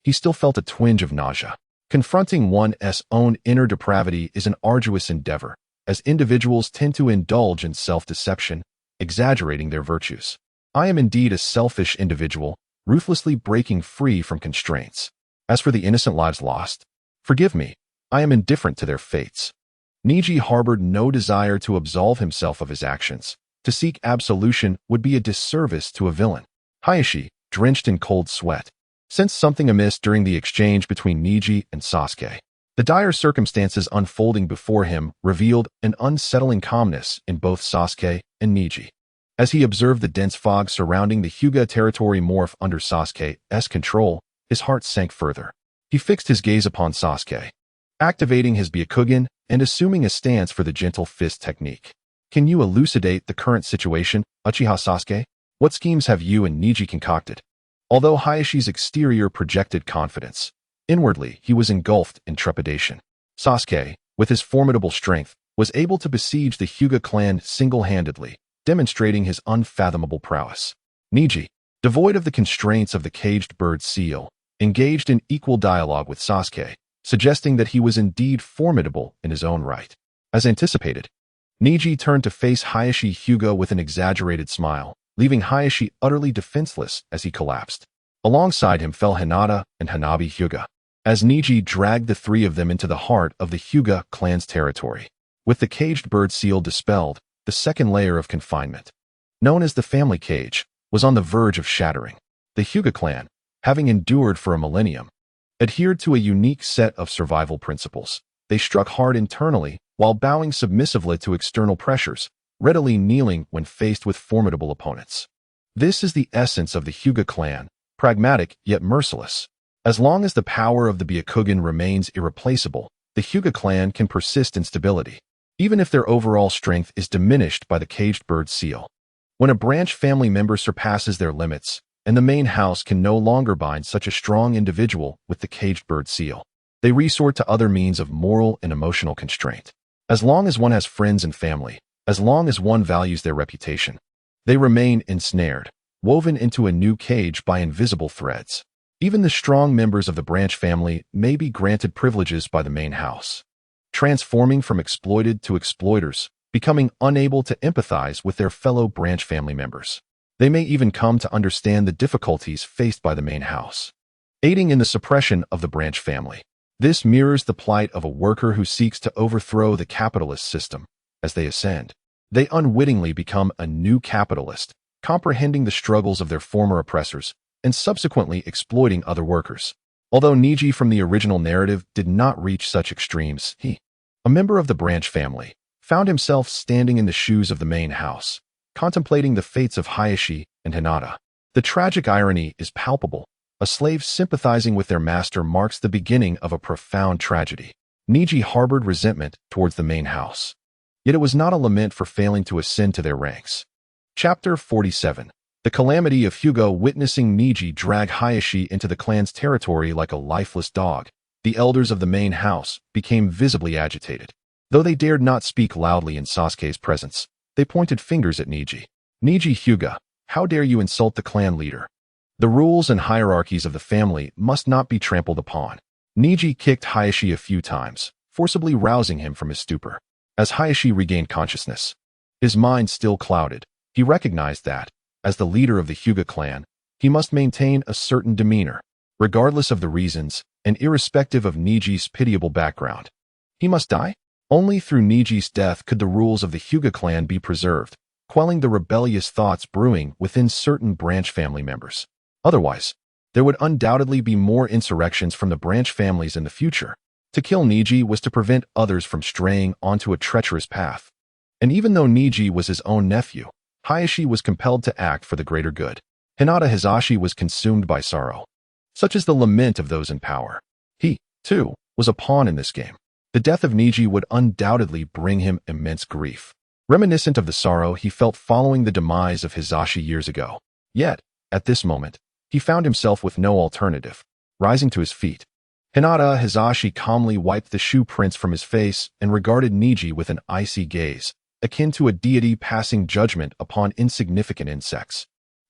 he still felt a twinge of nausea. Confronting one's own inner depravity is an arduous endeavor, as individuals tend to indulge in self-deception, exaggerating their virtues. I am indeed a selfish individual, ruthlessly breaking free from constraints. As for the innocent lives lost, forgive me, I am indifferent to their fates. Neji harbored no desire to absolve himself of his actions. To seek absolution would be a disservice to a villain. Hayashi, drenched in cold sweat, sensed something amiss during the exchange between Neji and Sasuke. The dire circumstances unfolding before him revealed an unsettling calmness in both Sasuke and Neji. As he observed the dense fog surrounding the Hyuga territory morph under Sasuke's control, his heart sank further. He fixed his gaze upon Sasuke, activating his Byakugan and assuming a stance for the gentle fist technique. Can you elucidate the current situation, Uchiha Sasuke? What schemes have you and Neji concocted? Although Hayashi's exterior projected confidence, inwardly he was engulfed in trepidation. Sasuke, with his formidable strength, was able to besiege the Hyuga clan single-handedly, demonstrating his unfathomable prowess. Neji, devoid of the constraints of the caged bird seal, engaged in equal dialogue with Sasuke, suggesting that he was indeed formidable in his own right. As anticipated, Neji turned to face Hayashi Hyuga with an exaggerated smile, leaving Hayashi utterly defenseless as he collapsed. Alongside him fell Hinata and Hanabi Hyuga. as Neji dragged the three of them into the heart of the Hyuga clan's territory. With the caged bird seal dispelled, the second layer of confinement, known as the family cage, was on the verge of shattering. The Hyuga clan, having endured for a millennium, adhered to a unique set of survival principles. They struck hard internally while bowing submissively to external pressures, readily kneeling when faced with formidable opponents. This is the essence of the Hyuga clan, pragmatic yet merciless. As long as the power of the Byakugan remains irreplaceable, the Hyuga clan can persist in stability, even if their overall strength is diminished by the caged bird seal. When a branch family member surpasses their limits, and the main house can no longer bind such a strong individual with the caged bird seal, they resort to other means of moral and emotional constraint. As long as one has friends and family, as long as one values their reputation, they remain ensnared, woven into a new cage by invisible threads. Even the strong members of the branch family may be granted privileges by the main house, transforming from exploited to exploiters, becoming unable to empathize with their fellow branch family members. They may even come to understand the difficulties faced by the main house, aiding in the suppression of the branch family. This mirrors the plight of a worker who seeks to overthrow the capitalist system. As they ascend, they unwittingly become a new capitalist, comprehending the struggles of their former oppressors and subsequently exploiting other workers. Although Neji from the original narrative did not reach such extremes, he, a member of the branch family, found himself standing in the shoes of the main house, contemplating the fates of Hayashi and Hinata. The tragic irony is palpable. A slave sympathizing with their master marks the beginning of a profound tragedy. Neji harbored resentment towards the main house, yet it was not a lament for failing to ascend to their ranks. Chapter 47. The calamity of Hyuga. Witnessing Neji drag Hayashi into the clan's territory like a lifeless dog, the elders of the main house became visibly agitated. Though they dared not speak loudly in Sasuke's presence, they pointed fingers at Neji. Neji Hyuga, how dare you insult the clan leader? The rules and hierarchies of the family must not be trampled upon. Neji kicked Hayashi a few times, forcibly rousing him from his stupor. As Hayashi regained consciousness, his mind still clouded, he recognized that, as the leader of the Hyuga clan, he must maintain a certain demeanor, regardless of the reasons and irrespective of Neji's pitiable background. He must die? Only through Neji's death could the rules of the Hyuga clan be preserved, quelling the rebellious thoughts brewing within certain branch family members. Otherwise, there would undoubtedly be more insurrections from the branch families in the future. To kill Neji was to prevent others from straying onto a treacherous path. And even though Neji was his own nephew, Hayashi was compelled to act for the greater good. Hinata Hizashi was consumed by sorrow. Such is the lament of those in power. He, too, was a pawn in this game. The death of Neji would undoubtedly bring him immense grief, reminiscent of the sorrow he felt following the demise of Hizashi years ago. Yet, at this moment, he found himself with no alternative. Rising to his feet, Hinata Hizashi calmly wiped the shoe prints from his face and regarded Neji with an icy gaze, akin to a deity passing judgment upon insignificant insects.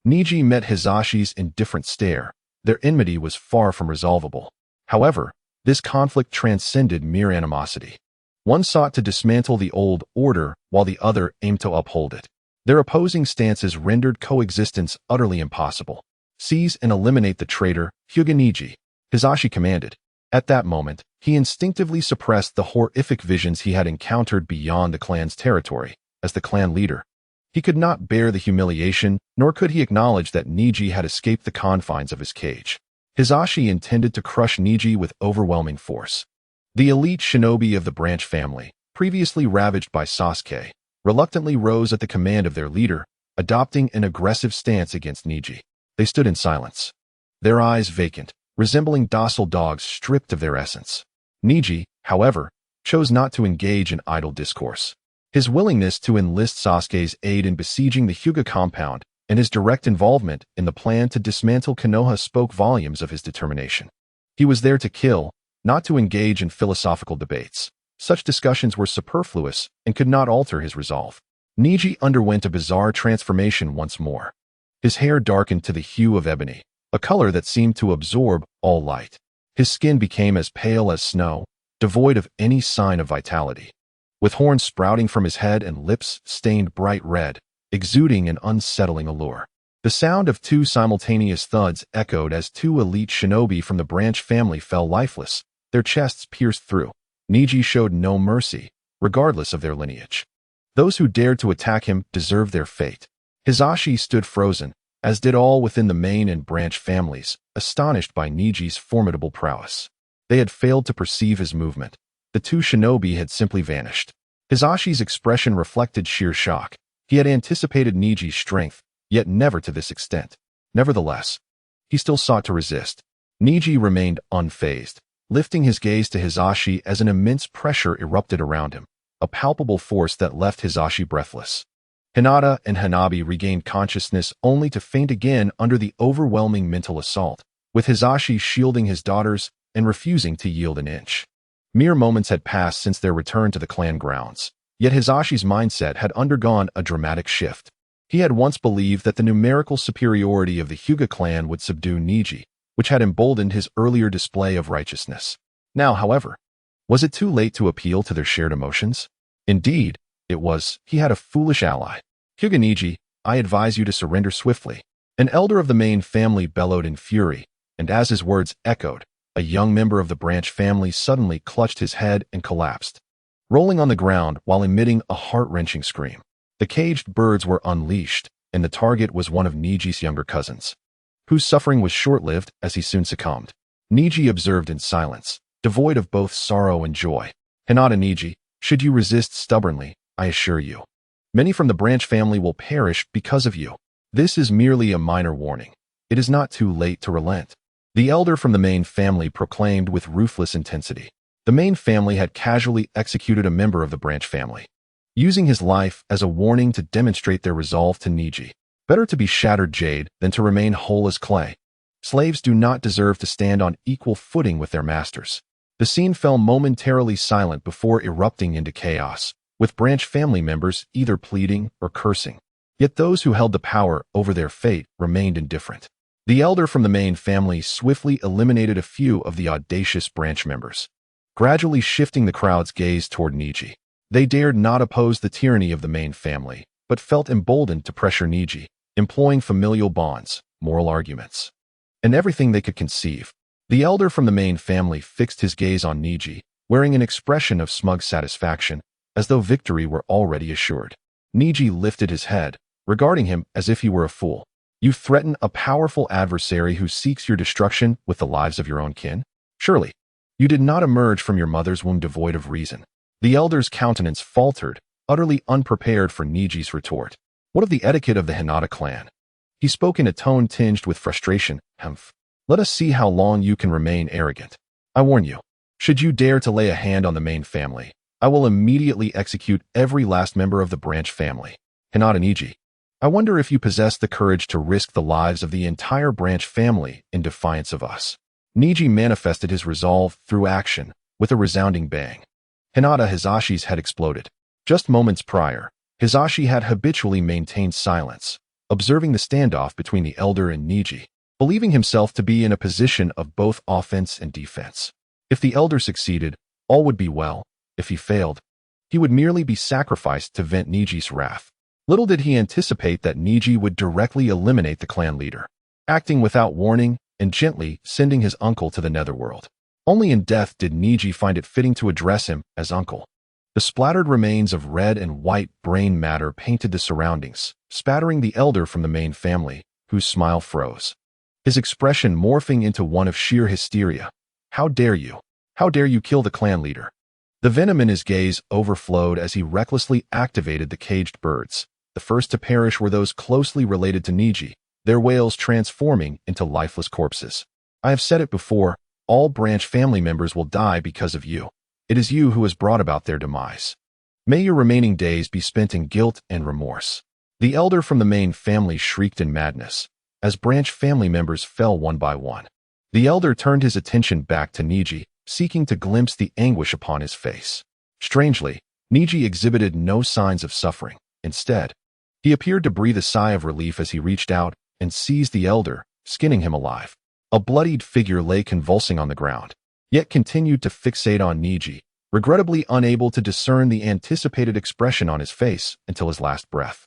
Neji met Hizashi's indifferent stare. Their enmity was far from resolvable. However, this conflict transcended mere animosity. One sought to dismantle the old order while the other aimed to uphold it. Their opposing stances rendered coexistence utterly impossible. Seize and eliminate the traitor, Hyuga Neji, Hizashi commanded. At that moment, he instinctively suppressed the horrific visions he had encountered beyond the clan's territory. As the clan leader, he could not bear the humiliation, nor could he acknowledge that Neji had escaped the confines of his cage. Hizashi intended to crush Neji with overwhelming force. The elite shinobi of the branch family, previously ravaged by Sasuke, reluctantly rose at the command of their leader, adopting an aggressive stance against Neji. They stood in silence, their eyes vacant, resembling docile dogs stripped of their essence. Neji, however, chose not to engage in idle discourse. His willingness to enlist Sasuke's aid in besieging the Hyuga compound and his direct involvement in the plan to dismantle Konoha spoke volumes of his determination. He was there to kill, not to engage in philosophical debates. Such discussions were superfluous and could not alter his resolve. Neji underwent a bizarre transformation once more. His hair darkened to the hue of ebony, a color that seemed to absorb all light. His skin became as pale as snow, devoid of any sign of vitality. With horns sprouting from his head and lips stained bright red, exuding an unsettling allure. The The sound of two simultaneous thuds echoed as two elite shinobi from the branch family fell lifeless, their chests pierced through. Neji showed no mercy, regardless of their lineage. Those who dared to attack him deserved their fate. Hisashi stood frozen, as did all within the main and branch families, astonished by Neji's formidable prowess. They had failed to perceive his movement. The two shinobi had simply vanished. Hisashi's expression reflected sheer shock. He had anticipated Neji's strength, yet never to this extent. Nevertheless, he still sought to resist. Neji remained unfazed, lifting his gaze to Hisashi as an immense pressure erupted around him, a palpable force that left Hisashi breathless. Hinata and Hanabi regained consciousness only to faint again under the overwhelming mental assault, with Hisashi shielding his daughters and refusing to yield an inch. Mere moments had passed since their return to the clan grounds, yet Hisashi's mindset had undergone a dramatic shift. He had once believed that the numerical superiority of the Hyuga clan would subdue Neji, which had emboldened his earlier display of righteousness. Now, however, was it too late to appeal to their shared emotions? Indeed, it was. He had a foolish ally. Hyuga Neji, I advise you to surrender swiftly. An elder of the main family bellowed in fury, and as his words echoed, a young member of the branch family suddenly clutched his head and collapsed, rolling on the ground while emitting a heart-wrenching scream. The caged birds were unleashed, and the target was one of Neji's younger cousins, whose suffering was short-lived as he soon succumbed. Neji observed in silence, devoid of both sorrow and joy. Hinata Neji, should you resist stubbornly, I assure you, many from the branch family will perish because of you. This is merely a minor warning. It is not too late to relent. The elder from the main family proclaimed with ruthless intensity. The main family had casually executed a member of the branch family, using his life as a warning to demonstrate their resolve to Neji. Better to be shattered jade than to remain whole as clay. Slaves do not deserve to stand on equal footing with their masters. The scene fell momentarily silent before erupting into chaos, with branch family members either pleading or cursing. Yet those who held the power over their fate remained indifferent. The elder from the main family swiftly eliminated a few of the audacious branch members, gradually shifting the crowd's gaze toward Neji. They dared not oppose the tyranny of the main family, but felt emboldened to pressure Neji, employing familial bonds, moral arguments, and everything they could conceive. The elder from the main family fixed his gaze on Neji, wearing an expression of smug satisfaction, as though victory were already assured. Neji lifted his head, regarding him as if he were a fool. You threaten a powerful adversary who seeks your destruction with the lives of your own kin? Surely, you did not emerge from your mother's womb devoid of reason. The elder's countenance faltered, utterly unprepared for Neji's retort. What of the etiquette of the Hinata clan? He spoke in a tone tinged with frustration. Humph. Let us see how long you can remain arrogant. I warn you, should you dare to lay a hand on the main family, I will immediately execute every last member of the branch family. Hinata Neji, I wonder if you possess the courage to risk the lives of the entire branch family in defiance of us. Neji manifested his resolve through action, with a resounding bang. Hinata Hisashi's head exploded. Just moments prior, Hisashi had habitually maintained silence, observing the standoff between the elder and Neji, believing himself to be in a position of both offense and defense. If the elder succeeded, all would be well. If he failed, he would merely be sacrificed to vent Neji's wrath. Little did he anticipate that Neji would directly eliminate the clan leader, acting without warning and gently sending his uncle to the netherworld. Only in death did Neji find it fitting to address him as uncle. The splattered remains of red and white brain matter painted the surroundings, spattering the elder from the main family, whose smile froze, his expression morphing into one of sheer hysteria. How dare you? How dare you kill the clan leader? The venom in his gaze overflowed as he recklessly activated the caged birds. The first to perish were those closely related to Neji, their wails transforming into lifeless corpses. I have said it before, all branch family members will die because of you. It is you who has brought about their demise. May your remaining days be spent in guilt and remorse. The elder from the main family shrieked in madness, as branch family members fell one by one. The elder turned his attention back to Neji, seeking to glimpse the anguish upon his face. Strangely, Neji exhibited no signs of suffering. Instead, he appeared to breathe a sigh of relief as he reached out and seized the elder, skinning him alive. A bloodied figure lay convulsing on the ground, yet continued to fixate on Neji, regrettably unable to discern the anticipated expression on his face until his last breath.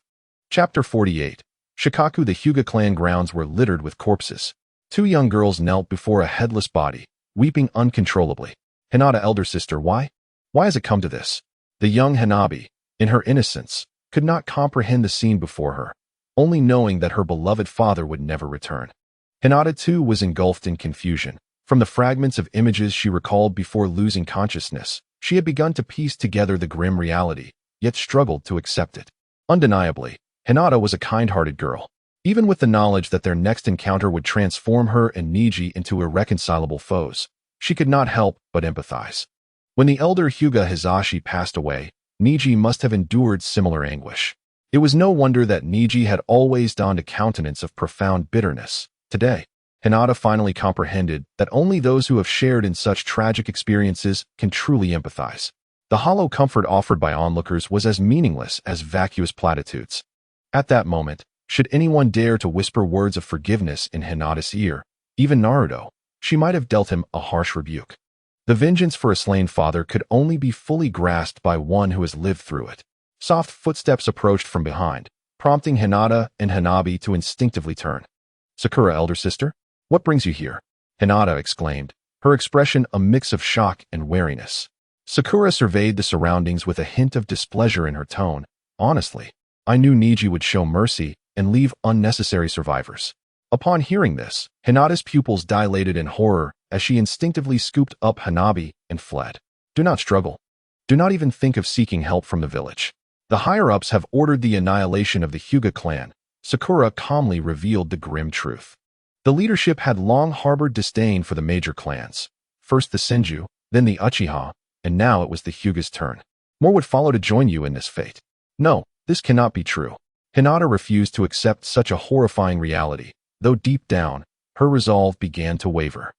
Chapter 48. Shikaku, the Hyuga clan grounds were littered with corpses. Two young girls knelt before a headless body, weeping uncontrollably. Hinata, elder sister, why? Why has it come to this? The young Hanabi, in her innocence, could not comprehend the scene before her, only knowing that her beloved father would never return. Hinata, too, was engulfed in confusion. From the fragments of images she recalled before losing consciousness, she had begun to piece together the grim reality, yet struggled to accept it. Undeniably, Hinata was a kind-hearted girl. Even with the knowledge that their next encounter would transform her and Neji into irreconcilable foes, she could not help but empathize. When the elder Hyuga Hizashi passed away, Neji must have endured similar anguish. It was no wonder that Neji had always donned a countenance of profound bitterness. Today, Hinata finally comprehended that only those who have shared in such tragic experiences can truly empathize. The hollow comfort offered by onlookers was as meaningless as vacuous platitudes. At that moment, should anyone dare to whisper words of forgiveness in Hinata's ear, even Naruto, she might have dealt him a harsh rebuke. The vengeance for a slain father could only be fully grasped by one who has lived through it. Soft footsteps approached from behind, prompting Hinata and Hanabi to instinctively turn. "Sakura, elder sister, what brings you here?" Hinata exclaimed, her expression a mix of shock and wariness. Sakura surveyed the surroundings with a hint of displeasure in her tone. "Honestly, I knew Neji would show mercy and leave unnecessary survivors." Upon hearing this, Hinata's pupils dilated in horror as she instinctively scooped up Hanabi and fled. "Do not struggle. Do not even think of seeking help from the village. The higher-ups have ordered the annihilation of the Hyuga clan." Sakura calmly revealed the grim truth. The leadership had long harbored disdain for the major clans. First the Senju, then the Uchiha, and now it was the Hyuga's turn. More would follow to join you in this fate. No, this cannot be true. Hinata refused to accept such a horrifying reality, though deep down, her resolve began to waver.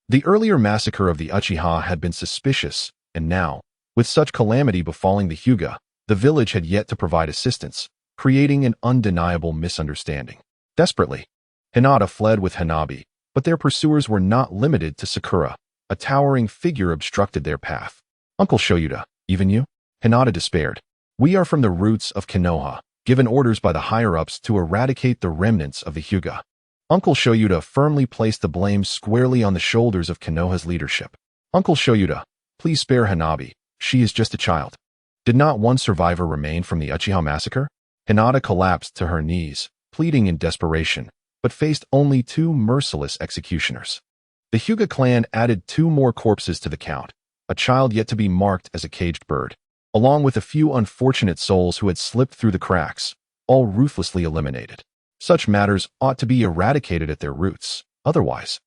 The earlier massacre of the Uchiha had been suspicious, and now, with such calamity befalling the Hyuga, the village had yet to provide assistance, creating an undeniable misunderstanding. Desperately, Hinata fled with Hanabi, but their pursuers were not limited to Sakura. A towering figure obstructed their path. "Uncle Shoyuta, even you?" Hinata despaired. "We are from the roots of Konoha, given orders by the higher-ups to eradicate the remnants of the Hyuga." Uncle Shoyuta firmly placed the blame squarely on the shoulders of Konoha's leadership. "Uncle Shoyuta, please spare Hanabi. She is just a child." Did not one survivor remain from the Uchiha massacre? Hinata collapsed to her knees, pleading in desperation, but faced only two merciless executioners. The Hyuga clan added two more corpses to the count, a child yet to be marked as a caged bird, along with a few unfortunate souls who had slipped through the cracks, all ruthlessly eliminated. Such matters ought to be eradicated at their roots. Otherwise,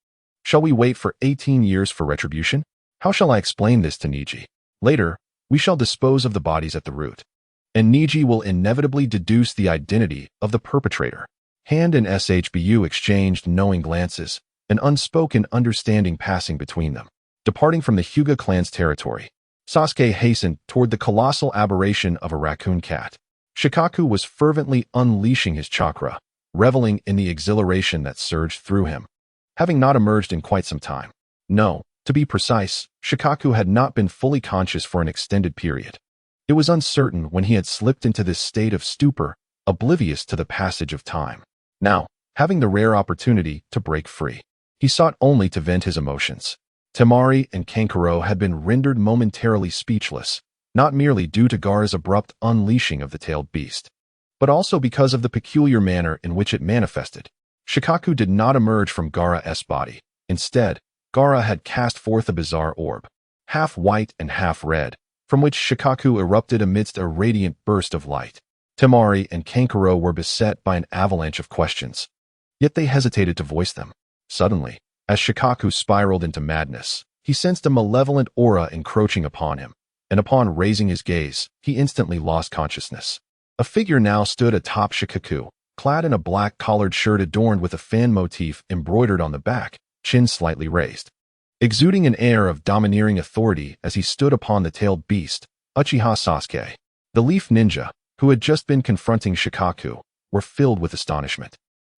shall we wait for 18 years for retribution? How shall I explain this to Neji? Later, we shall dispose of the bodies at the root, and Neji will inevitably deduce the identity of the perpetrator. Hand and SHBU exchanged knowing glances, an unspoken understanding passing between them. Departing from the Hyuga clan's territory, Sasuke hastened toward the colossal aberration of a raccoon cat. Shikaku was fervently unleashing his chakra, reveling in the exhilaration that surged through him, having not emerged in quite some time. No, to be precise, Shikaku had not been fully conscious for an extended period. It was uncertain when he had slipped into this state of stupor, oblivious to the passage of time. Now, having the rare opportunity to break free, he sought only to vent his emotions. Temari and Kankuro had been rendered momentarily speechless, not merely due to Gaara's abrupt unleashing of the tailed beast, but also because of the peculiar manner in which it manifested. Shikaku did not emerge from Gaara's body. Instead, Gaara had cast forth a bizarre orb, half white and half red, from which Shikaku erupted amidst a radiant burst of light. Temari and Kankuro were beset by an avalanche of questions, yet they hesitated to voice them. Suddenly, as Shikaku spiraled into madness, he sensed a malevolent aura encroaching upon him, and upon raising his gaze, he instantly lost consciousness. A figure now stood atop Shikaku, clad in a black collared shirt adorned with a fan motif embroidered on the back, chin slightly raised. Exuding an air of domineering authority as he stood upon the tailed beast, Uchiha Sasuke, the Leaf Ninja, who had just been confronting Shikaku, were filled with astonishment.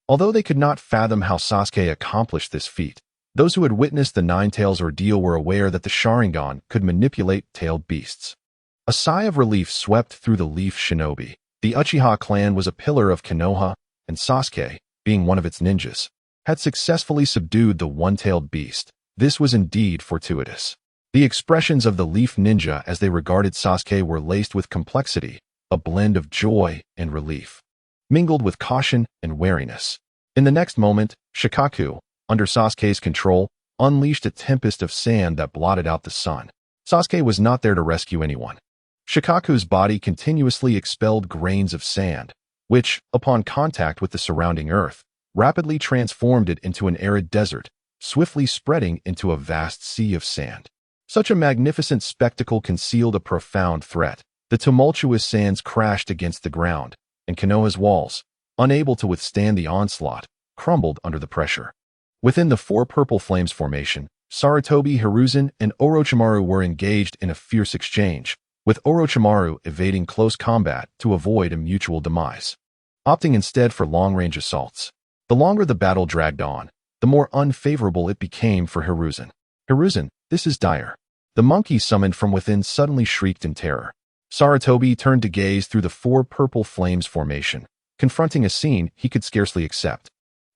Although they could not fathom how Sasuke accomplished this feat, those who had witnessed the Nine-Tails ordeal were aware that the Sharingan could manipulate tailed beasts. A sigh of relief swept through the Leaf Shinobi. The Uchiha clan was a pillar of Konoha, and Sasuke, being one of its ninjas, had successfully subdued the one-tailed beast. This was indeed fortuitous. The expressions of the Leaf Ninja as they regarded Sasuke were laced with complexity, a blend of joy and relief, mingled with caution and wariness. In the next moment, Shikaku, under Sasuke's control, unleashed a tempest of sand that blotted out the sun. Sasuke was not there to rescue anyone. Shikaku's body continuously expelled grains of sand, which, upon contact with the surrounding earth, rapidly transformed it into an arid desert, swiftly spreading into a vast sea of sand. Such a magnificent spectacle concealed a profound threat. The tumultuous sands crashed against the ground, and Konoha's walls, unable to withstand the onslaught, crumbled under the pressure. Within the four purple flames formation, Sarutobi, Hiruzen, and Orochimaru were engaged in a fierce exchange, with Orochimaru evading close combat to avoid a mutual demise, opting instead for long-range assaults. The longer the battle dragged on, the more unfavorable it became for Hiruzen. "Hiruzen, this is dire." The monkey summoned from within suddenly shrieked in terror. Sarutobi turned to gaze through the four purple flames formation, confronting a scene he could scarcely accept.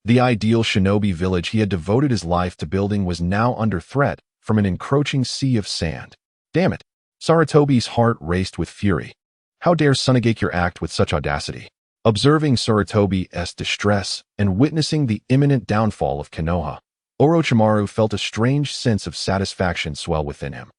The ideal shinobi village he had devoted his life to building was now under threat from an encroaching sea of sand. Damn it! Sarutobi's heart raced with fury. How dare Sunagakure act with such audacity? Observing Sarutobi's distress and witnessing the imminent downfall of Konoha, Orochimaru felt a strange sense of satisfaction swell within him,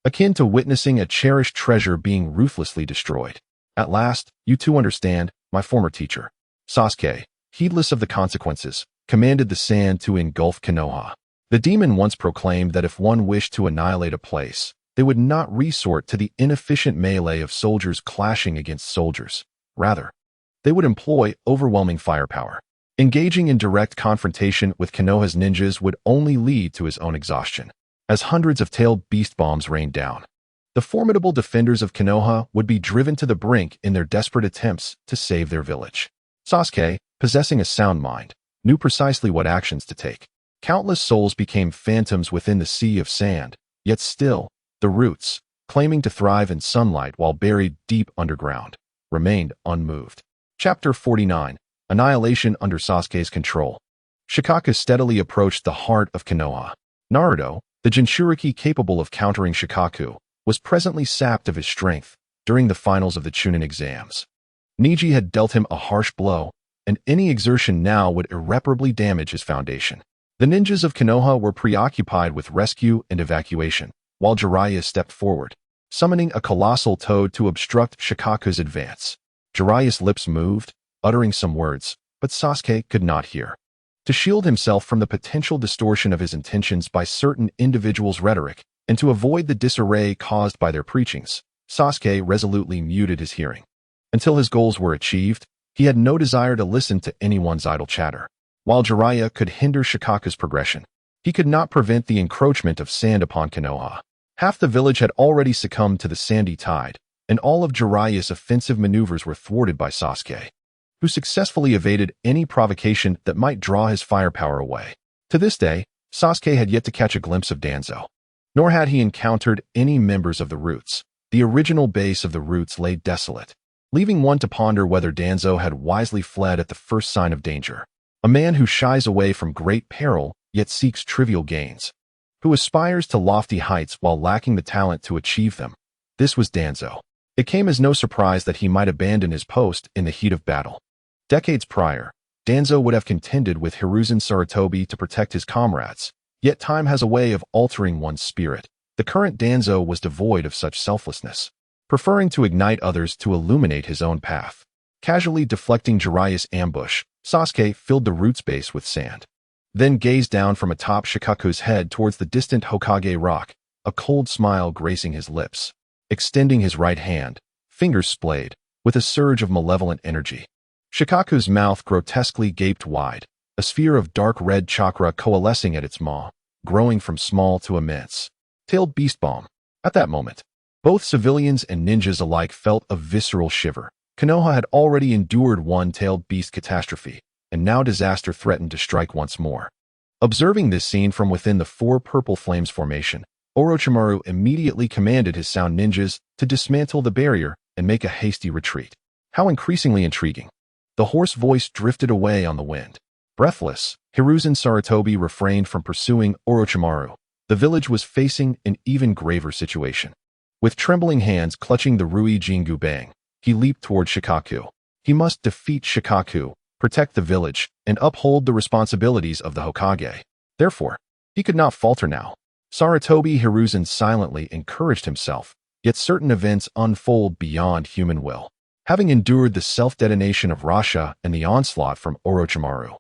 akin to witnessing a cherished treasure being ruthlessly destroyed. "At last, you two understand, my former teacher." Sasuke, heedless of the consequences, commanded the sand to engulf Konoha. The demon once proclaimed that if one wished to annihilate a place, they would not resort to the inefficient melee of soldiers clashing against soldiers. Rather, they would employ overwhelming firepower. Engaging in direct confrontation with Konoha's ninjas would only lead to his own exhaustion. As hundreds of tailed beast bombs rained down, the formidable defenders of Konoha would be driven to the brink in their desperate attempts to save their village. Sasuke, possessing a sound mind, knew precisely what actions to take. Countless souls became phantoms within the sea of sand, yet still, the roots, claiming to thrive in sunlight while buried deep underground, remained unmoved. Chapter 49. Annihilation under Sasuke's control. Shikaku steadily approached the heart of Konoha. Naruto, the Jinchuriki capable of countering Shikaku, was presently sapped of his strength during the finals of the Chunin exams. Neji had dealt him a harsh blow, and any exertion now would irreparably damage his foundation. The ninjas of Konoha were preoccupied with rescue and evacuation, while Jiraiya stepped forward, summoning a colossal toad to obstruct Shikaku's advance. Jiraiya's lips moved, uttering some words, but Sasuke could not hear. To shield himself from the potential distortion of his intentions by certain individuals' rhetoric, and to avoid the disarray caused by their preachings, Sasuke resolutely muted his hearing. Until his goals were achieved, he had no desire to listen to anyone's idle chatter. While Jiraiya could hinder Shikaku's progression, he could not prevent the encroachment of sand upon Konoha. Half the village had already succumbed to the sandy tide, and all of Jiraiya's offensive maneuvers were thwarted by Sasuke, who successfully evaded any provocation that might draw his firepower away. To this day, Sasuke had yet to catch a glimpse of Danzo, nor had he encountered any members of the Roots. The original base of the Roots lay desolate, leaving one to ponder whether Danzo had wisely fled at the first sign of danger. A man who shies away from great peril yet seeks trivial gains, who aspires to lofty heights while lacking the talent to achieve them. This was Danzo. It came as no surprise that he might abandon his post in the heat of battle. Decades prior, Danzo would have contended with Hiruzen Sarutobi to protect his comrades, yet time has a way of altering one's spirit. The current Danzo was devoid of such selflessness, preferring to ignite others to illuminate his own path. Casually deflecting Jiraiya's ambush, Sasuke filled the Roots base with sand, then gazed down from atop Shikaku's head towards the distant Hokage rock, a cold smile gracing his lips. Extending his right hand, fingers splayed, with a surge of malevolent energy. Shikaku's mouth grotesquely gaped wide, a sphere of dark red chakra coalescing at its maw, growing from small to immense. Tailed beast bomb. At that moment, both civilians and ninjas alike felt a visceral shiver. Konoha had already endured one tailed beast catastrophe, and now disaster threatened to strike once more. Observing this scene from within the four purple flames formation, Orochimaru immediately commanded his sound ninjas to dismantle the barrier and make a hasty retreat. How increasingly intriguing. The hoarse voice drifted away on the wind. Breathless, Hiruzen Sarutobi refrained from pursuing Orochimaru. The village was facing an even graver situation. With trembling hands clutching the Rui Jingu Bang, he leaped toward Shikaku. He must defeat Shikaku, protect the village, and uphold the responsibilities of the Hokage. Therefore, he could not falter now. Sarutobi Hiruzen silently encouraged himself, yet certain events unfold beyond human will. Having endured the self-detonation of Rasha and the onslaught from Orochimaru,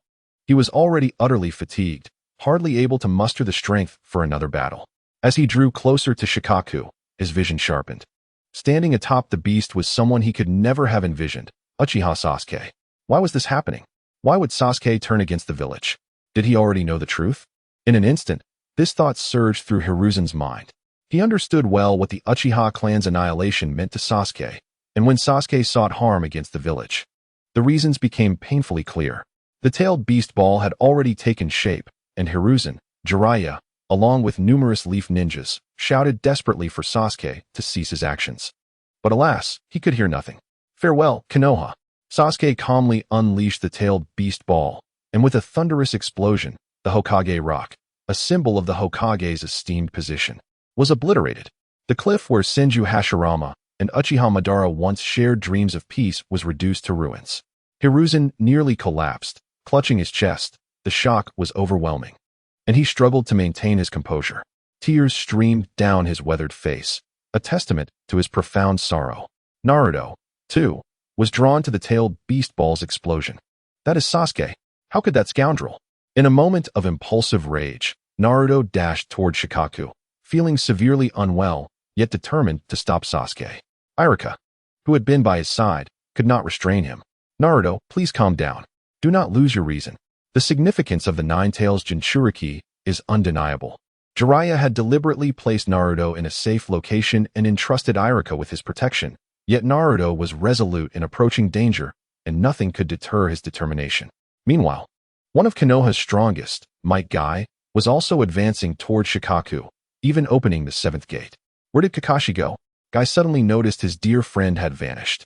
he was already utterly fatigued, hardly able to muster the strength for another battle. As he drew closer to Shikaku, his vision sharpened. Standing atop the beast was someone he could never have envisioned, Uchiha Sasuke. Why was this happening? Why would Sasuke turn against the village? Did he already know the truth? In an instant, this thought surged through Hiruzen's mind. He understood well what the Uchiha clan's annihilation meant to Sasuke, and when Sasuke sought harm against the village, the reasons became painfully clear. The tailed beast ball had already taken shape, and Hiruzen, Jiraiya, along with numerous leaf ninjas, shouted desperately for Sasuke to cease his actions. But alas, he could hear nothing. Farewell, Konoha. Sasuke calmly unleashed the tailed beast ball, and with a thunderous explosion, the Hokage rock, a symbol of the Hokage's esteemed position, was obliterated. The cliff where Senju Hashirama and Uchiha Madara once shared dreams of peace was reduced to ruins. Hiruzen nearly collapsed, clutching his chest. The shock was overwhelming, and he struggled to maintain his composure. Tears streamed down his weathered face, a testament to his profound sorrow. Naruto, too, was drawn to the tailed beast ball's explosion. That is Sasuke. How could that scoundrel? In a moment of impulsive rage, Naruto dashed toward Shikaku, feeling severely unwell, yet determined to stop Sasuke. Ichiraku, who had been by his side, could not restrain him. Naruto, please calm down. Do not lose your reason. The significance of the Nine Tails Jinchuriki is undeniable. Jiraiya had deliberately placed Naruto in a safe location and entrusted Ichiraku with his protection, yet Naruto was resolute in approaching danger, and nothing could deter his determination. Meanwhile, one of Konoha's strongest, Might Guy, was also advancing toward Shikaku, even opening the seventh gate. Where did Kakashi go? Guy suddenly noticed his dear friend had vanished.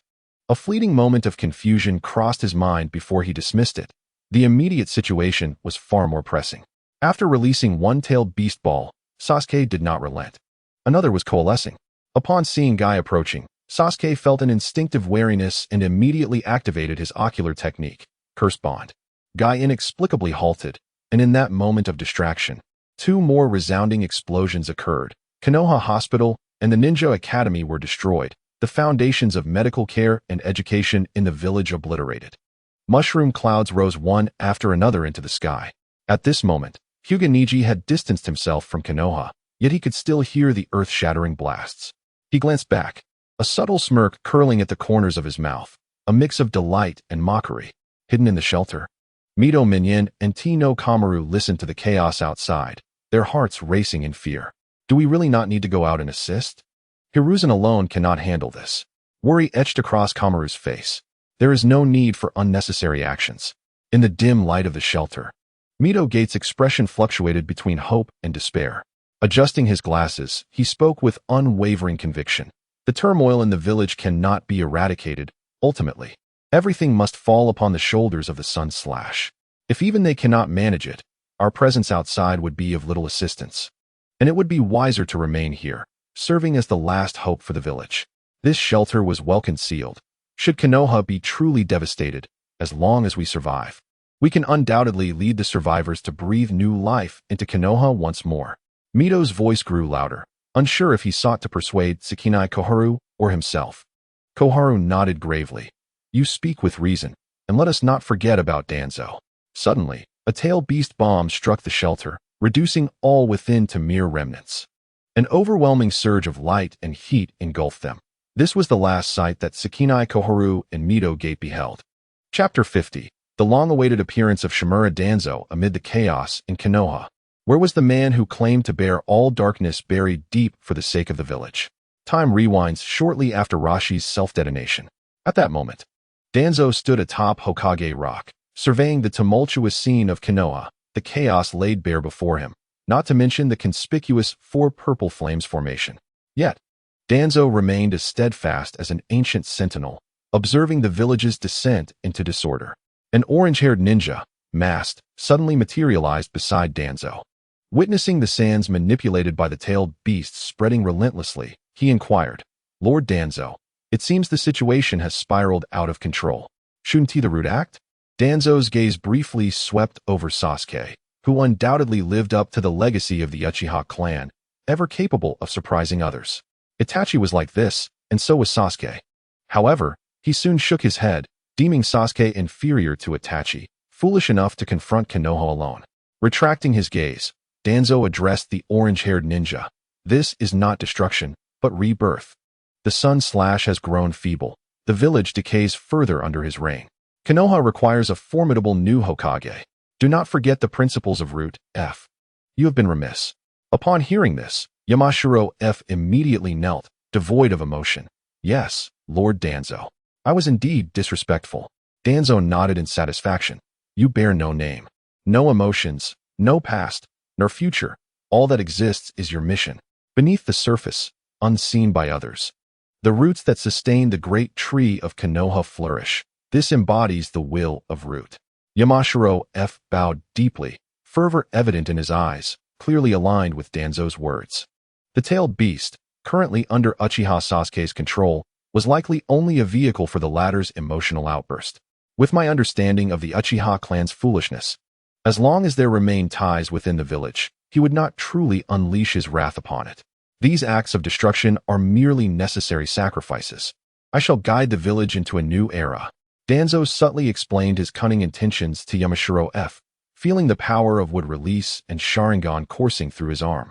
A fleeting moment of confusion crossed his mind before he dismissed it. The immediate situation was far more pressing. After releasing one tailed beast ball, Sasuke did not relent. Another was coalescing. Upon seeing Guy approaching, Sasuke felt an instinctive wariness and immediately activated his ocular technique, Curse Bond. Guy inexplicably halted, and in that moment of distraction, two more resounding explosions occurred. Konoha Hospital and the Ninja Academy were destroyed, the foundations of medical care and education in the village obliterated. Mushroom clouds rose one after another into the sky. At this moment, Hyuga Neji had distanced himself from Konoha, yet he could still hear the earth-shattering blasts. He glanced back, a subtle smirk curling at the corners of his mouth, a mix of delight and mockery. Hidden in the shelter, Mito Minyin and Tino Kamaru listened to the chaos outside, their hearts racing in fear. Do we really not need to go out and assist? Hiruzen alone cannot handle this. Worry etched across Kamaru's face. There is no need for unnecessary actions. In the dim light of the shelter, Mito Gate's expression fluctuated between hope and despair. Adjusting his glasses, he spoke with unwavering conviction. The turmoil in the village cannot be eradicated, ultimately. Everything must fall upon the shoulders of the Sun Slash. If even they cannot manage it, our presence outside would be of little assistance. And it would be wiser to remain here, serving as the last hope for the village. This shelter was well concealed. Should Konoha be truly devastated, as long as we survive, we can undoubtedly lead the survivors to breathe new life into Konoha once more. Mito's voice grew louder, unsure if he sought to persuade Tsukinai Koharu or himself. Koharu nodded gravely. You speak with reason, and let us not forget about Danzo. Suddenly, a tail beast bomb struck the shelter, reducing all within to mere remnants. An overwhelming surge of light and heat engulfed them. This was the last sight that Tsukinai Koharu and Mito Gate beheld. Chapter 50. The long-awaited appearance of Shimura Danzo amid the chaos in Konoha. Where was the man who claimed to bear all darkness buried deep for the sake of the village? Time rewinds shortly after Rashi's self-detonation. At that moment, Danzo stood atop Hokage Rock, surveying the tumultuous scene of Konoha, the chaos laid bare before him, not to mention the conspicuous four purple flames formation. Yet, Danzo remained as steadfast as an ancient sentinel, observing the village's descent into disorder. An orange-haired ninja, masked, suddenly materialized beside Danzo. Witnessing the sands manipulated by the tailed beasts spreading relentlessly, he inquired, "Lord Danzo, it seems the situation has spiraled out of control. Shouldn't the Root act?" Danzo's gaze briefly swept over Sasuke, who undoubtedly lived up to the legacy of the Uchiha clan, ever capable of surprising others. Itachi was like this, and so was Sasuke. However, he soon shook his head, deeming Sasuke inferior to Itachi, foolish enough to confront Konoha alone. Retracting his gaze, Danzo addressed the orange-haired ninja. "This is not destruction, but rebirth. The sun slash has grown feeble. The village decays further under his reign. Konoha requires a formidable new Hokage. Do not forget the principles of Root F. You have been remiss." Upon hearing this, Yamashiro F. immediately knelt, devoid of emotion. "Yes, Lord Danzo. I was indeed disrespectful." Danzo nodded in satisfaction. "You bear no name, no emotions, no past, nor future. All that exists is your mission. Beneath the surface, unseen by others. The roots that sustain the great tree of Konoha flourish. This embodies the will of Root." Yamashiro F. bowed deeply, fervor evident in his eyes, clearly aligned with Danzo's words. The tailed beast, currently under Uchiha Sasuke's control, was likely only a vehicle for the latter's emotional outburst. With my understanding of the Uchiha clan's foolishness, as long as there remain ties within the village, he would not truly unleash his wrath upon it. These acts of destruction are merely necessary sacrifices. I shall guide the village into a new era. Danzo subtly explained his cunning intentions to Yamashiro F., feeling the power of wood release and Sharingan coursing through his arm.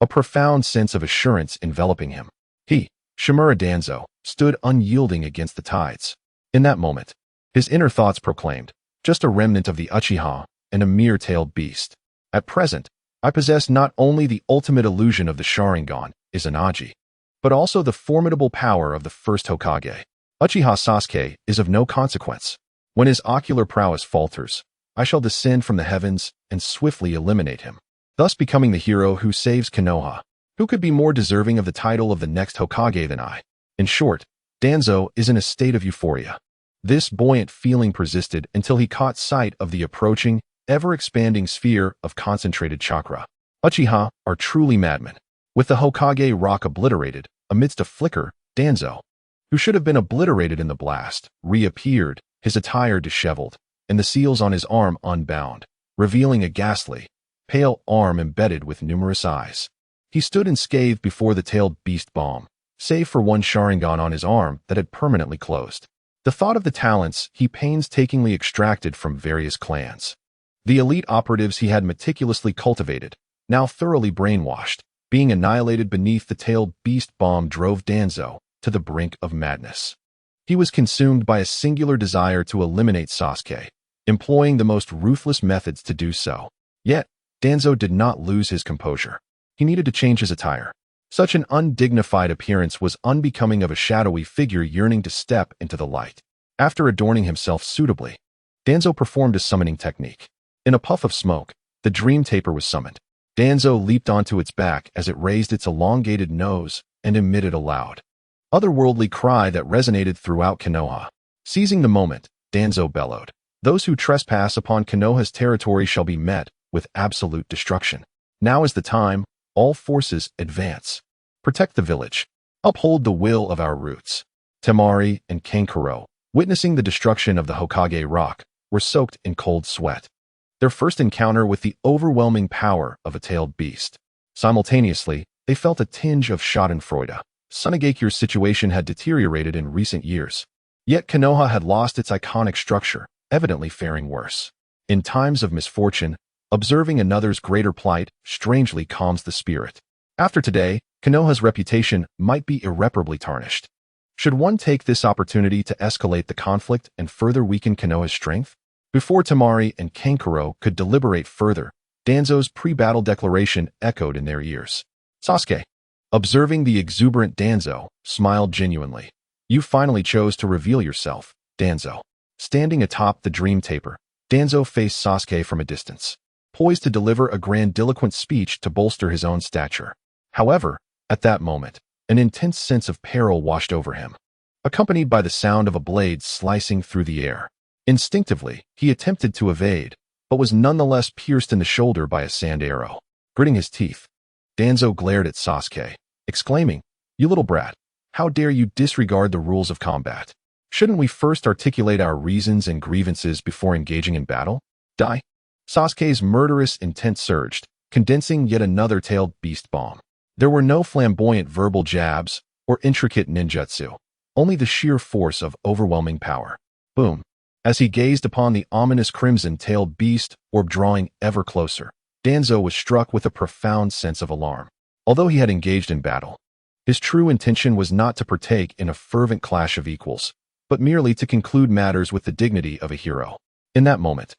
A profound sense of assurance enveloping him. He, Shimura Danzo, stood unyielding against the tides. In that moment, his inner thoughts proclaimed, "Just a remnant of the Uchiha and a mere tailed beast. At present, I possess not only the ultimate illusion of the Sharingan, Izanagi, but also the formidable power of the first Hokage. Uchiha Sasuke is of no consequence. When his ocular prowess falters, I shall descend from the heavens and swiftly eliminate him, thus becoming the hero who saves Konoha. Who could be more deserving of the title of the next Hokage than I?" In short, Danzo is in a state of euphoria. This buoyant feeling persisted until he caught sight of the approaching, ever-expanding sphere of concentrated chakra. Uchiha are truly madmen. With the Hokage rock obliterated, amidst a flicker, Danzo, who should have been obliterated in the blast, reappeared, his attire disheveled, and the seals on his arm unbound, revealing a ghastly, pale arm embedded with numerous eyes. He stood unscathed before the tailed beast bomb, save for one Sharingan on his arm that had permanently closed. The thought of the talents he painstakingly extracted from various clans. The elite operatives he had meticulously cultivated, now thoroughly brainwashed, being annihilated beneath the tailed beast bomb drove Danzo to the brink of madness. He was consumed by a singular desire to eliminate Sasuke, employing the most ruthless methods to do so. Yet, Danzo did not lose his composure. He needed to change his attire. Such an undignified appearance was unbecoming of a shadowy figure yearning to step into the light. After adorning himself suitably, Danzo performed a summoning technique. In a puff of smoke, the dream taper was summoned. Danzo leaped onto its back as it raised its elongated nose and emitted a loud, otherworldly cry that resonated throughout Konoha. Seizing the moment, Danzo bellowed, "Those who trespass upon Konoha's territory shall be met with absolute destruction. Now is the time. All forces advance. Protect the village. Uphold the will of our roots." Temari and Kankuro, witnessing the destruction of the Hokage rock, were soaked in cold sweat. Their first encounter with the overwhelming power of a tailed beast. Simultaneously, they felt a tinge of schadenfreude. Sunegakure's situation had deteriorated in recent years. Yet Konoha had lost its iconic structure, evidently faring worse. In times of misfortune, observing another's greater plight strangely calms the spirit. After today, Konoha's reputation might be irreparably tarnished. Should one take this opportunity to escalate the conflict and further weaken Konoha's strength? Before Temari and Kankuro could deliberate further, Danzo's pre-battle declaration echoed in their ears. Sasuke, observing the exuberant Danzo, smiled genuinely. "You finally chose to reveal yourself, Danzo." Standing atop the dream taper, Danzo faced Sasuke from a distance, poised to deliver a grandiloquent speech to bolster his own stature. However, at that moment, an intense sense of peril washed over him. accompanied by the sound of a blade slicing through the air. Instinctively, he attempted to evade, but was nonetheless pierced in the shoulder by a sand arrow. Gritting his teeth, Danzo glared at Sasuke, exclaiming, "You little brat, how dare you disregard the rules of combat? Shouldn't we first articulate our reasons and grievances before engaging in battle? Die?" Sasuke's murderous intent surged, condensing yet another tailed beast bomb. There were no flamboyant verbal jabs or intricate ninjutsu, only the sheer force of overwhelming power. Boom. As he gazed upon the ominous crimson-tailed beast orb drawing ever closer, Danzo was struck with a profound sense of alarm. Although he had engaged in battle, his true intention was not to partake in a fervent clash of equals, but merely to conclude matters with the dignity of a hero. In that moment,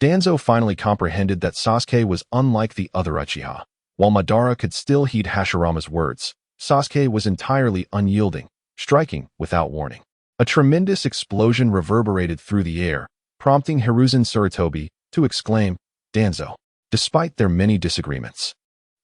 Danzo finally comprehended that Sasuke was unlike the other Uchiha. While Madara could still heed Hashirama's words, Sasuke was entirely unyielding, striking without warning. A tremendous explosion reverberated through the air, prompting Hiruzen Sarutobi to exclaim, "Danzo!" Despite their many disagreements,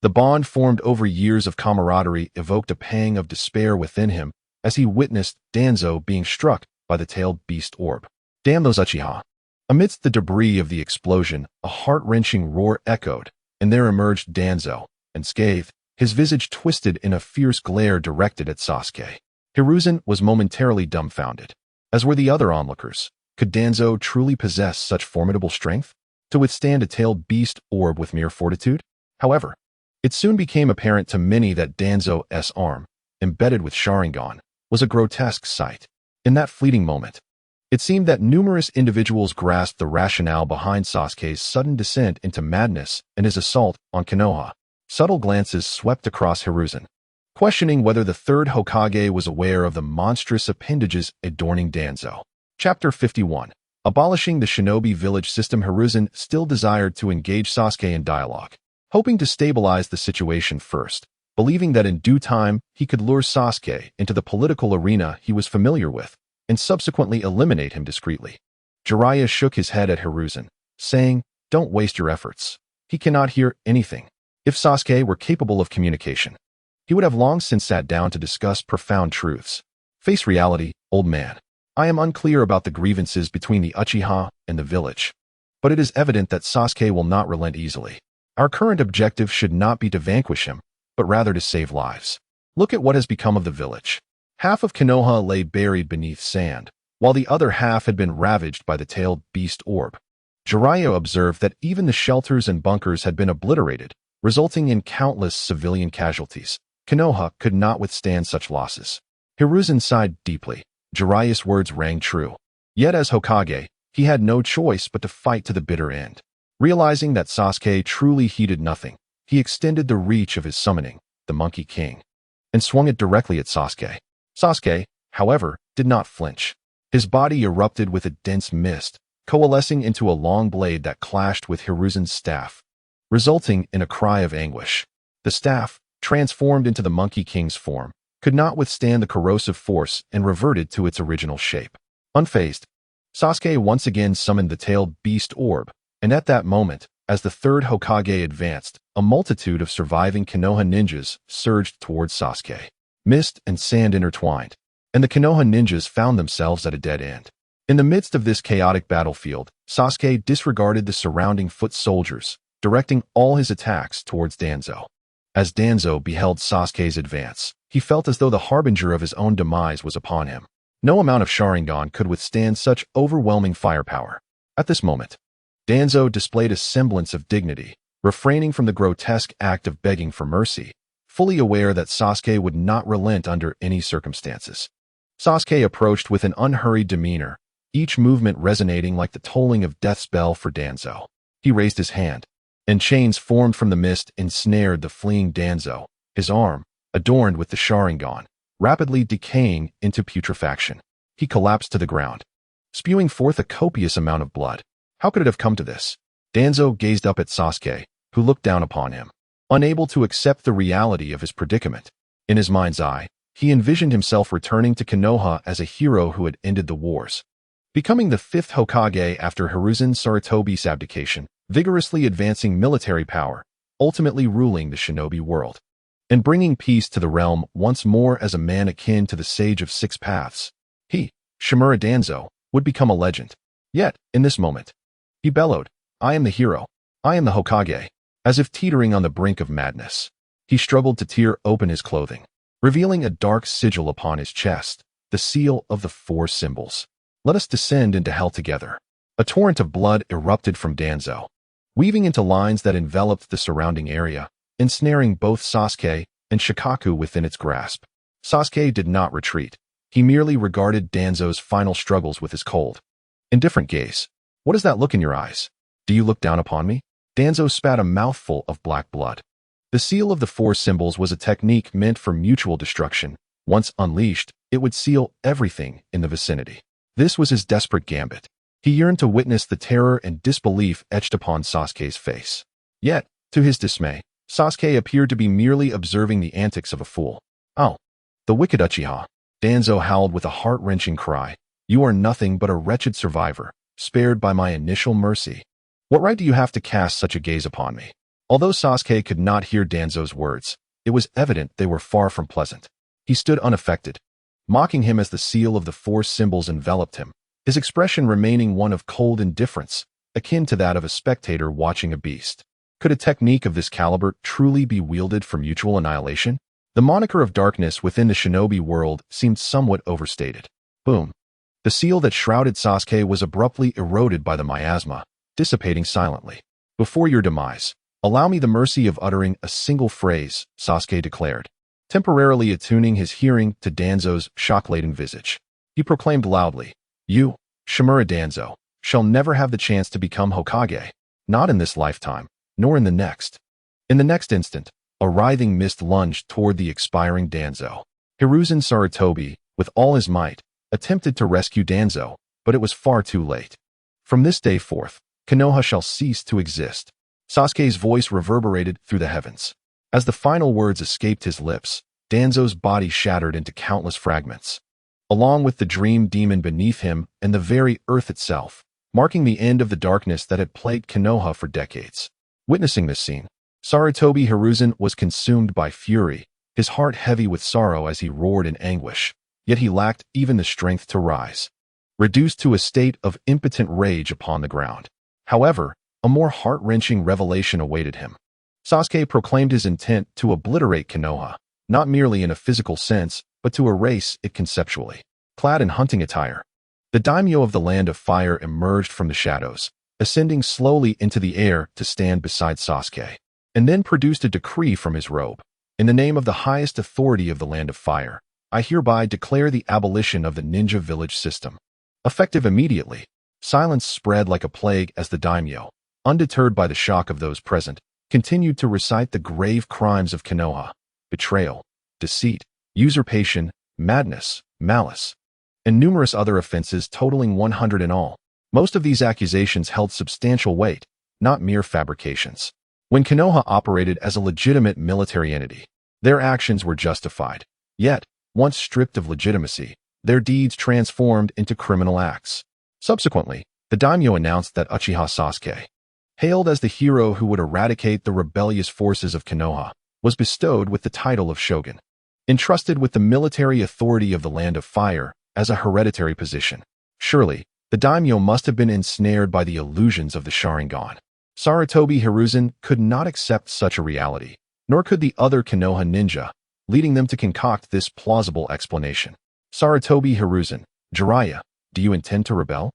the bond formed over years of camaraderie evoked a pang of despair within him as he witnessed Danzo being struck by the tailed beast orb. Damn those Uchiha! Amidst the debris of the explosion, a heart-wrenching roar echoed, and there emerged Danzo, unscathed, his visage twisted in a fierce glare directed at Sasuke. Hiruzen was momentarily dumbfounded, as were the other onlookers. Could Danzo truly possess such formidable strength to withstand a tailed beast orb with mere fortitude? However, it soon became apparent to many that Danzo's arm, embedded with Sharingan, was a grotesque sight. In that fleeting moment, it seemed that numerous individuals grasped the rationale behind Sasuke's sudden descent into madness and his assault on Konoha. Subtle glances swept across Hiruzen, questioning whether the third Hokage was aware of the monstrous appendages adorning Danzo. Chapter 51. Abolishing the shinobi village system. Hiruzen still desired to engage Sasuke in dialogue, hoping to stabilize the situation first, believing that in due time he could lure Sasuke into the political arena he was familiar with, and subsequently eliminate him discreetly. Jiraiya shook his head at Hiruzen, saying, "Don't waste your efforts. He cannot hear anything." If Sasuke were capable of communication, he would have long since sat down to discuss profound truths. Face reality, old man. I am unclear about the grievances between the Uchiha and the village, but it is evident that Sasuke will not relent easily. Our current objective should not be to vanquish him, but rather to save lives. Look at what has become of the village. Half of Konoha lay buried beneath sand, while the other half had been ravaged by the tailed beast orb. Jiraiya observed that even the shelters and bunkers had been obliterated, resulting in countless civilian casualties. Konoha could not withstand such losses. Hiruzen sighed deeply. Jiraiya's words rang true. Yet as Hokage, he had no choice but to fight to the bitter end. Realizing that Sasuke truly heeded nothing, he extended the reach of his summoning, the Monkey King, and swung it directly at Sasuke. Sasuke, however, did not flinch. His body erupted with a dense mist, coalescing into a long blade that clashed with Hiruzen's staff, resulting in a cry of anguish. The staff, transformed into the Monkey King's form, could not withstand the corrosive force and reverted to its original shape. Unfazed, Sasuke once again summoned the tailed beast orb, and at that moment, as the third Hokage advanced, a multitude of surviving Konoha ninjas surged towards Sasuke. Mist and sand intertwined, and the Konoha ninjas found themselves at a dead end. In the midst of this chaotic battlefield, Sasuke disregarded the surrounding foot soldiers, directing all his attacks towards Danzo. As Danzo beheld Sasuke's advance, he felt as though the harbinger of his own demise was upon him. No amount of Sharingan could withstand such overwhelming firepower. At this moment, Danzo displayed a semblance of dignity, refraining from the grotesque act of begging for mercy, fully aware that Sasuke would not relent under any circumstances. Sasuke approached with an unhurried demeanor, each movement resonating like the tolling of death's bell for Danzo. He raised his hand, and chains formed from the mist ensnared the fleeing Danzo, his arm, adorned with the Sharingan, rapidly decaying into putrefaction. He collapsed to the ground, spewing forth a copious amount of blood. How could it have come to this? Danzo gazed up at Sasuke, who looked down upon him, unable to accept the reality of his predicament. In his mind's eye, he envisioned himself returning to Konoha as a hero who had ended the wars, becoming the fifth Hokage after Hiruzen Sarutobi's abdication, vigorously advancing military power, ultimately ruling the shinobi world, and bringing peace to the realm once more as a man akin to the Sage of Six Paths. He, Shimura Danzo, would become a legend. Yet, in this moment, he bellowed, "I am the hero. I am the Hokage," as if teetering on the brink of madness. He struggled to tear open his clothing, revealing a dark sigil upon his chest, the seal of the four symbols. "Let us descend into hell together." A torrent of blood erupted from Danzo, weaving into lines that enveloped the surrounding area, ensnaring both Sasuke and Shikaku within its grasp. Sasuke did not retreat. He merely regarded Danzo's final struggles with his cold, indifferent gaze. "What is that look in your eyes? Do you look down upon me?" Danzo spat a mouthful of black blood. The seal of the four symbols was a technique meant for mutual destruction. Once unleashed, it would seal everything in the vicinity. This was his desperate gambit. He yearned to witness the terror and disbelief etched upon Sasuke's face. Yet, to his dismay, Sasuke appeared to be merely observing the antics of a fool. "Oh, the wicked Uchiha!" Danzo howled with a heart-wrenching cry. "You are nothing but a wretched survivor, spared by my initial mercy. What right do you have to cast such a gaze upon me?" Although Sasuke could not hear Danzo's words, it was evident they were far from pleasant. He stood unaffected, mocking him as the seal of the four symbols enveloped him, his expression remaining one of cold indifference, akin to that of a spectator watching a beast. Could a technique of this caliber truly be wielded for mutual annihilation? The moniker of darkness within the shinobi world seemed somewhat overstated. Boom. The seal that shrouded Sasuke was abruptly eroded by the miasma, dissipating silently. "Before your demise, allow me the mercy of uttering a single phrase," Sasuke declared, temporarily attuning his hearing to Danzo's shock-laden visage. He proclaimed loudly, "You, Shimura Danzo, shall never have the chance to become Hokage, not in this lifetime, nor in the next." In the next instant, a writhing mist lunged toward the expiring Danzo. Hiruzen Sarutobi, with all his might, attempted to rescue Danzo, but it was far too late. "From this day forth, Konoha shall cease to exist." Sasuke's voice reverberated through the heavens. As the final words escaped his lips, Danzo's body shattered into countless fragments, along with the dream demon beneath him and the very earth itself, marking the end of the darkness that had plagued Konoha for decades. Witnessing this scene, Sarutobi Hiruzen was consumed by fury, his heart heavy with sorrow as he roared in anguish, yet he lacked even the strength to rise, reduced to a state of impotent rage upon the ground. However, a more heart-wrenching revelation awaited him. Sasuke proclaimed his intent to obliterate Konoha, not merely in a physical sense, but to erase it conceptually. Clad in hunting attire, the daimyo of the Land of Fire emerged from the shadows, ascending slowly into the air to stand beside Sasuke, and then produced a decree from his robe. "In the name of the highest authority of the Land of Fire, I hereby declare the abolition of the ninja village system." Effective immediately, silence spread like a plague as the daimyo, undeterred by the shock of those present, continued to recite the grave crimes of Konoha: betrayal, deceit, usurpation, madness, malice, and numerous other offenses totaling 100 in all. Most of these accusations held substantial weight, not mere fabrications. When Konoha operated as a legitimate military entity, their actions were justified. Yet, once stripped of legitimacy, their deeds transformed into criminal acts. Subsequently, the daimyo announced that Uchiha Sasuke, hailed as the hero who would eradicate the rebellious forces of Konoha, was bestowed with the title of shogun, entrusted with the military authority of the Land of Fire as a hereditary position. Surely, the daimyo must have been ensnared by the illusions of the Sharingan. Sarutobi Hiruzen could not accept such a reality, nor could the other Konoha ninja, leading them to concoct this plausible explanation. "Sarutobi Hiruzen, Jiraiya, do you intend to rebel?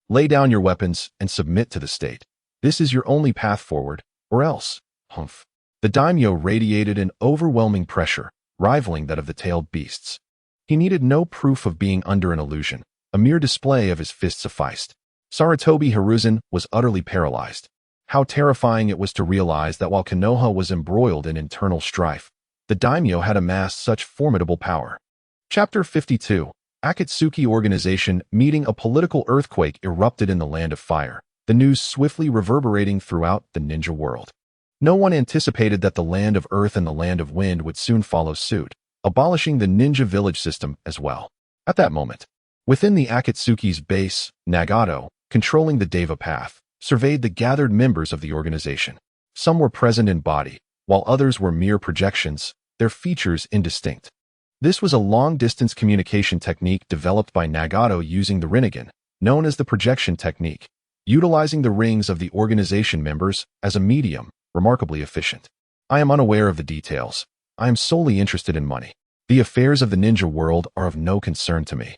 Lay down your weapons and submit to the state. This is your only path forward, or else." Humph. The daimyo radiated an overwhelming pressure, rivaling that of the tailed beasts. He needed no proof of being under an illusion. A mere display of his fist sufficed. Sarutobi Hiruzen was utterly paralyzed. How terrifying it was to realize that while Konoha was embroiled in internal strife, the daimyo had amassed such formidable power. Chapter 52. Akatsuki Organization Meeting. A political earthquake erupted in the Land of Fire, the news swiftly reverberating throughout the ninja world. No one anticipated that the Land of Earth and the Land of Wind would soon follow suit, abolishing the ninja village system as well. At that moment, within the Akatsuki's base, Nagato, controlling the Deva path, surveyed the gathered members of the organization. Some were present in body, while others were mere projections, their features indistinct. This was a long-distance communication technique developed by Nagato using the Rinnegan, known as the projection technique, utilizing the rings of the organization members as a medium, remarkably efficient. I am unaware of the details. I am solely interested in money. The affairs of the ninja world are of no concern to me.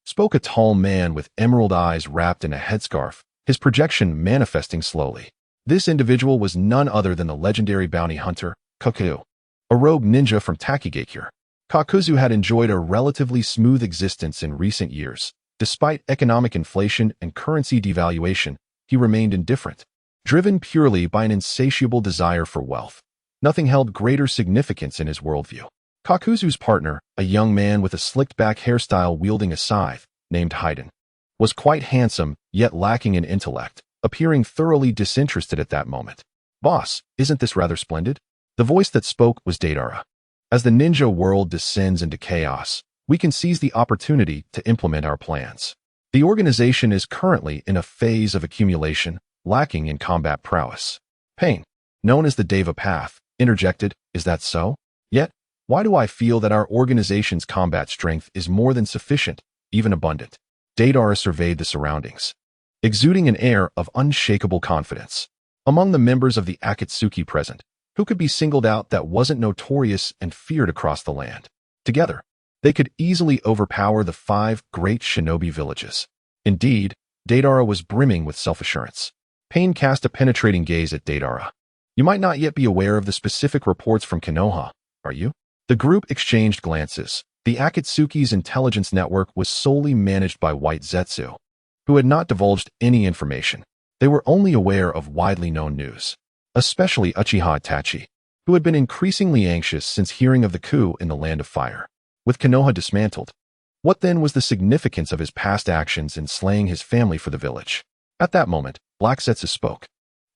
Spoke a tall man with emerald eyes wrapped in a headscarf, his projection manifesting slowly. This individual was none other than the legendary bounty hunter, Kakuzu, a rogue ninja from Takigakure. Kakuzu had enjoyed a relatively smooth existence in recent years. Despite economic inflation and currency devaluation, he remained indifferent, driven purely by an insatiable desire for wealth. Nothing held greater significance in his worldview. Kakuzu's partner, a young man with a slicked-back hairstyle wielding a scythe, named Hiruzen, was quite handsome, yet lacking in intellect, appearing thoroughly disinterested at that moment. "Boss, isn't this rather splendid?" The voice that spoke was Deidara. "As the ninja world descends into chaos, we can seize the opportunity to implement our plans. The organization is currently in a phase of accumulation, lacking in combat prowess." Pain, known as the Deva Path, interjected, "Is that so? Yet, why do I feel that our organization's combat strength is more than sufficient, even abundant?" Deidara surveyed the surroundings, exuding an air of unshakable confidence. Among the members of the Akatsuki present, who could be singled out that wasn't notorious and feared across the land? Together, they could easily overpower the 5 great shinobi villages. Indeed, Deidara was brimming with self-assurance. Pain cast a penetrating gaze at Deidara. "You might not yet be aware of the specific reports from Konoha, are you?" The group exchanged glances. The Akatsuki's intelligence network was solely managed by White Zetsu, who had not divulged any information. They were only aware of widely known news, especially Uchiha Itachi, who had been increasingly anxious since hearing of the coup in the Land of Fire. With Konoha dismantled, what then was the significance of his past actions in slaying his family for the village? At that moment, Black Zetsu spoke.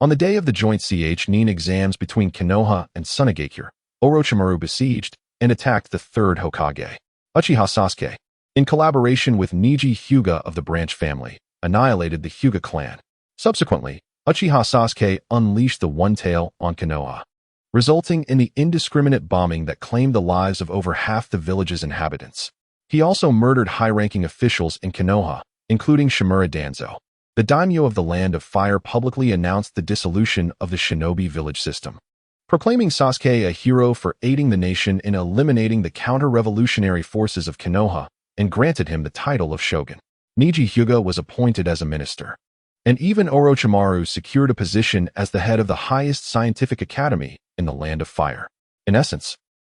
On the day of the joint Chunin exams between Konoha and Sunagakure, Orochimaru besieged and attacked the 3rd Hokage, Uchiha Sasuke, in collaboration with Neji Hyuga of the branch family, annihilated the Hyuga clan. Subsequently, Uchiha Sasuke unleashed the One Tail on Konoha, resulting in the indiscriminate bombing that claimed the lives of over half the village's inhabitants. He also murdered high-ranking officials in Konoha, including Shimura Danzo. The daimyo of the Land of Fire publicly announced the dissolution of the shinobi village system, proclaiming Sasuke a hero for aiding the nation in eliminating the counter-revolutionary forces of Konoha, and granted him the title of shogun. Neji Hyuga was appointed as a minister, and even Orochimaru secured a position as the head of the highest scientific academy in the Land of Fire. In essence,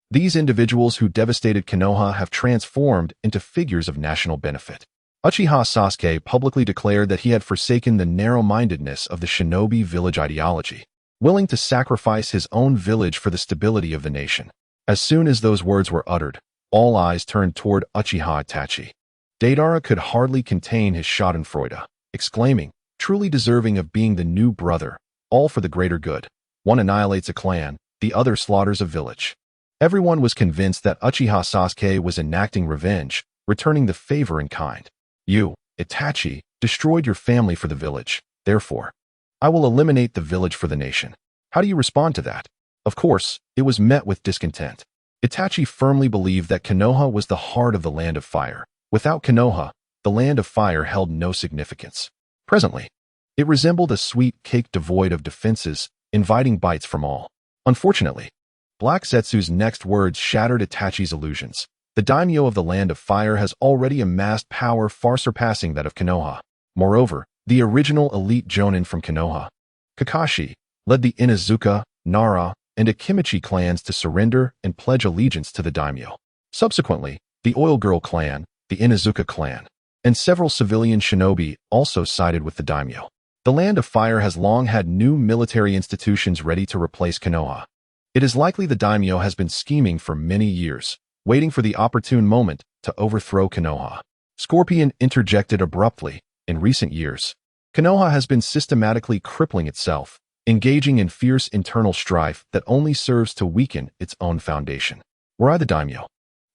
these individuals who devastated Konoha have transformed into figures of national benefit. Uchiha Sasuke publicly declared that he had forsaken the narrow-mindedness of the shinobi village ideology, willing to sacrifice his own village for the stability of the nation. As soon as those words were uttered, all eyes turned toward Uchiha Itachi. Deidara could hardly contain his schadenfreude, exclaiming, "Truly deserving of being the new brother, all for the greater good. One annihilates a clan, the other slaughters a village." Everyone was convinced that Uchiha Sasuke was enacting revenge, returning the favor in kind. "You, Itachi, destroyed your family for the village. Therefore, I will eliminate the village for the nation. How do you respond to that?" Of course, it was met with discontent. Itachi firmly believed that Konoha was the heart of the Land of Fire. Without Konoha, the Land of Fire held no significance. Presently, it resembled a sweet cake devoid of defenses, inviting bites from all. Unfortunately, Black Zetsu's next words shattered Itachi's illusions. The daimyo of the Land of Fire has already amassed power far surpassing that of Konoha. Moreover, the original elite jonin from Konoha, Kakashi, led the Inuzuka, Nara, and Akimichi clans to surrender and pledge allegiance to the daimyo. Subsequently, the Oil Girl clan, the Inuzuka clan, and several civilian shinobi also sided with the daimyo. The Land of Fire has long had new military institutions ready to replace Konoha. It is likely the daimyo has been scheming for many years, waiting for the opportune moment to overthrow Konoha. Scorpion interjected abruptly. In recent years, Konoha has been systematically crippling itself, engaging in fierce internal strife that only serves to weaken its own foundation. Were I the daimyo,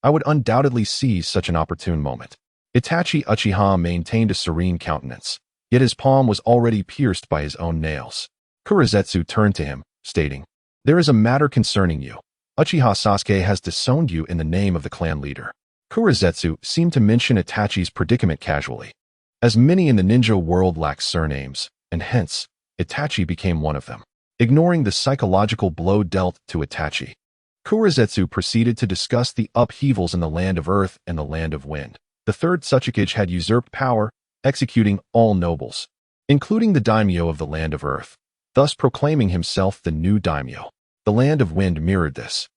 I would undoubtedly seize such an opportune moment. Itachi Uchiha maintained a serene countenance, yet his palm was already pierced by his own nails. Kurizetsu turned to him, stating, "There is a matter concerning you. Uchiha Sasuke has disowned you in the name of the clan leader. Kurizetsu seemed to mention Itachi's predicament casually. As many in the ninja world lack surnames, and hence, Itachi became one of them. Ignoring the psychological blow dealt to Itachi, Kurizetsu proceeded to discuss the upheavals in the land of earth and the land of wind. The third Hokage had usurped power, executing all nobles, including the daimyo of the land of earth, thus proclaiming himself the new daimyo. The land of wind mirrored this,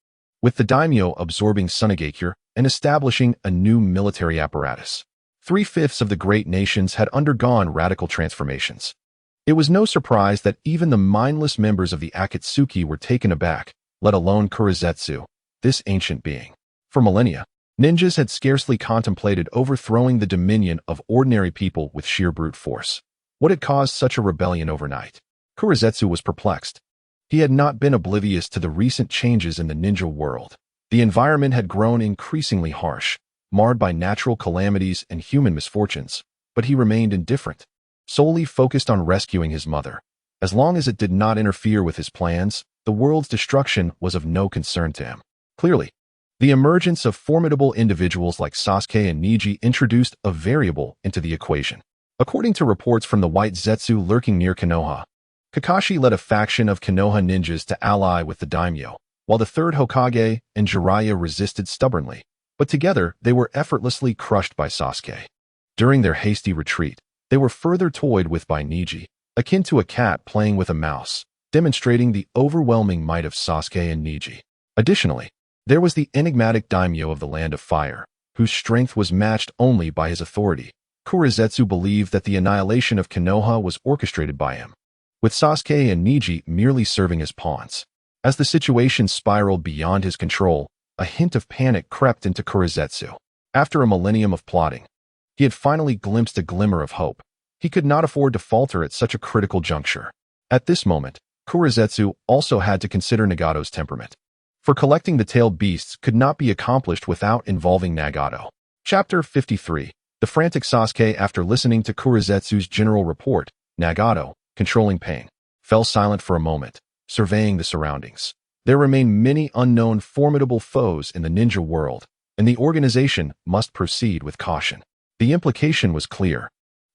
with the daimyo absorbing Sunagakure and establishing a new military apparatus. 3/5 of the great nations had undergone radical transformations. It was no surprise that even the mindless members of the Akatsuki were taken aback, let alone Kurizetsu, this ancient being. For millennia, ninjas had scarcely contemplated overthrowing the dominion of ordinary people with sheer brute force. What had caused such a rebellion overnight? Kurizetsu was perplexed. He had not been oblivious to the recent changes in the ninja world. The environment had grown increasingly harsh, marred by natural calamities and human misfortunes, but he remained indifferent, solely focused on rescuing his mother. As long as it did not interfere with his plans, the world's destruction was of no concern to him. Clearly, the emergence of formidable individuals like Sasuke and Neji introduced a variable into the equation. According to reports from the White Zetsu lurking near Konoha, Kakashi led a faction of Konoha ninjas to ally with the daimyo, while the third Hokage and Jiraiya resisted stubbornly, but together they were effortlessly crushed by Sasuke. During their hasty retreat, they were further toyed with by Neji, akin to a cat playing with a mouse, demonstrating the overwhelming might of Sasuke and Neji. Additionally, there was the enigmatic daimyo of the Land of Fire, whose strength was matched only by his authority. Kurizetsu believed that the annihilation of Konoha was orchestrated by him, with Sasuke and Neji merely serving as pawns. As the situation spiraled beyond his control, a hint of panic crept into Kurizetsu. After a millennium of plotting, he had finally glimpsed a glimmer of hope. He could not afford to falter at such a critical juncture. At this moment, Kurizetsu also had to consider Nagato's temperament. For collecting the tailed beasts could not be accomplished without involving Nagato. Chapter 53. The frantic Sasuke. After listening to Kurizetsu's general report, Nagato, controlling pain, fell silent for a moment, surveying the surroundings. There remain many unknown formidable foes in the ninja world, and the organization must proceed with caution. The implication was clear.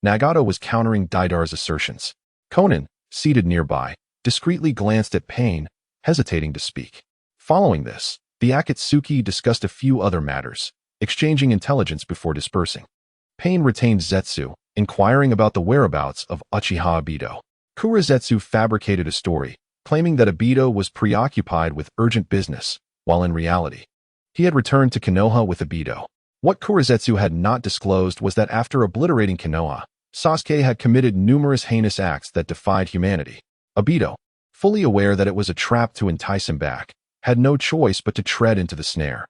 Nagato was countering Daidar's assertions. Konan, seated nearby, discreetly glanced at Pain, hesitating to speak. Following this, the Akatsuki discussed a few other matters, exchanging intelligence before dispersing. Pain retained Zetsu, inquiring about the whereabouts of Uchiha Obito. Kurizetsu fabricated a story, claiming that Obito was preoccupied with urgent business, while in reality, he had returned to Konoha with Obito. What Kurizetsu had not disclosed was that after obliterating Konoha, Sasuke had committed numerous heinous acts that defied humanity. Obito, fully aware that it was a trap to entice him back, had no choice but to tread into the snare.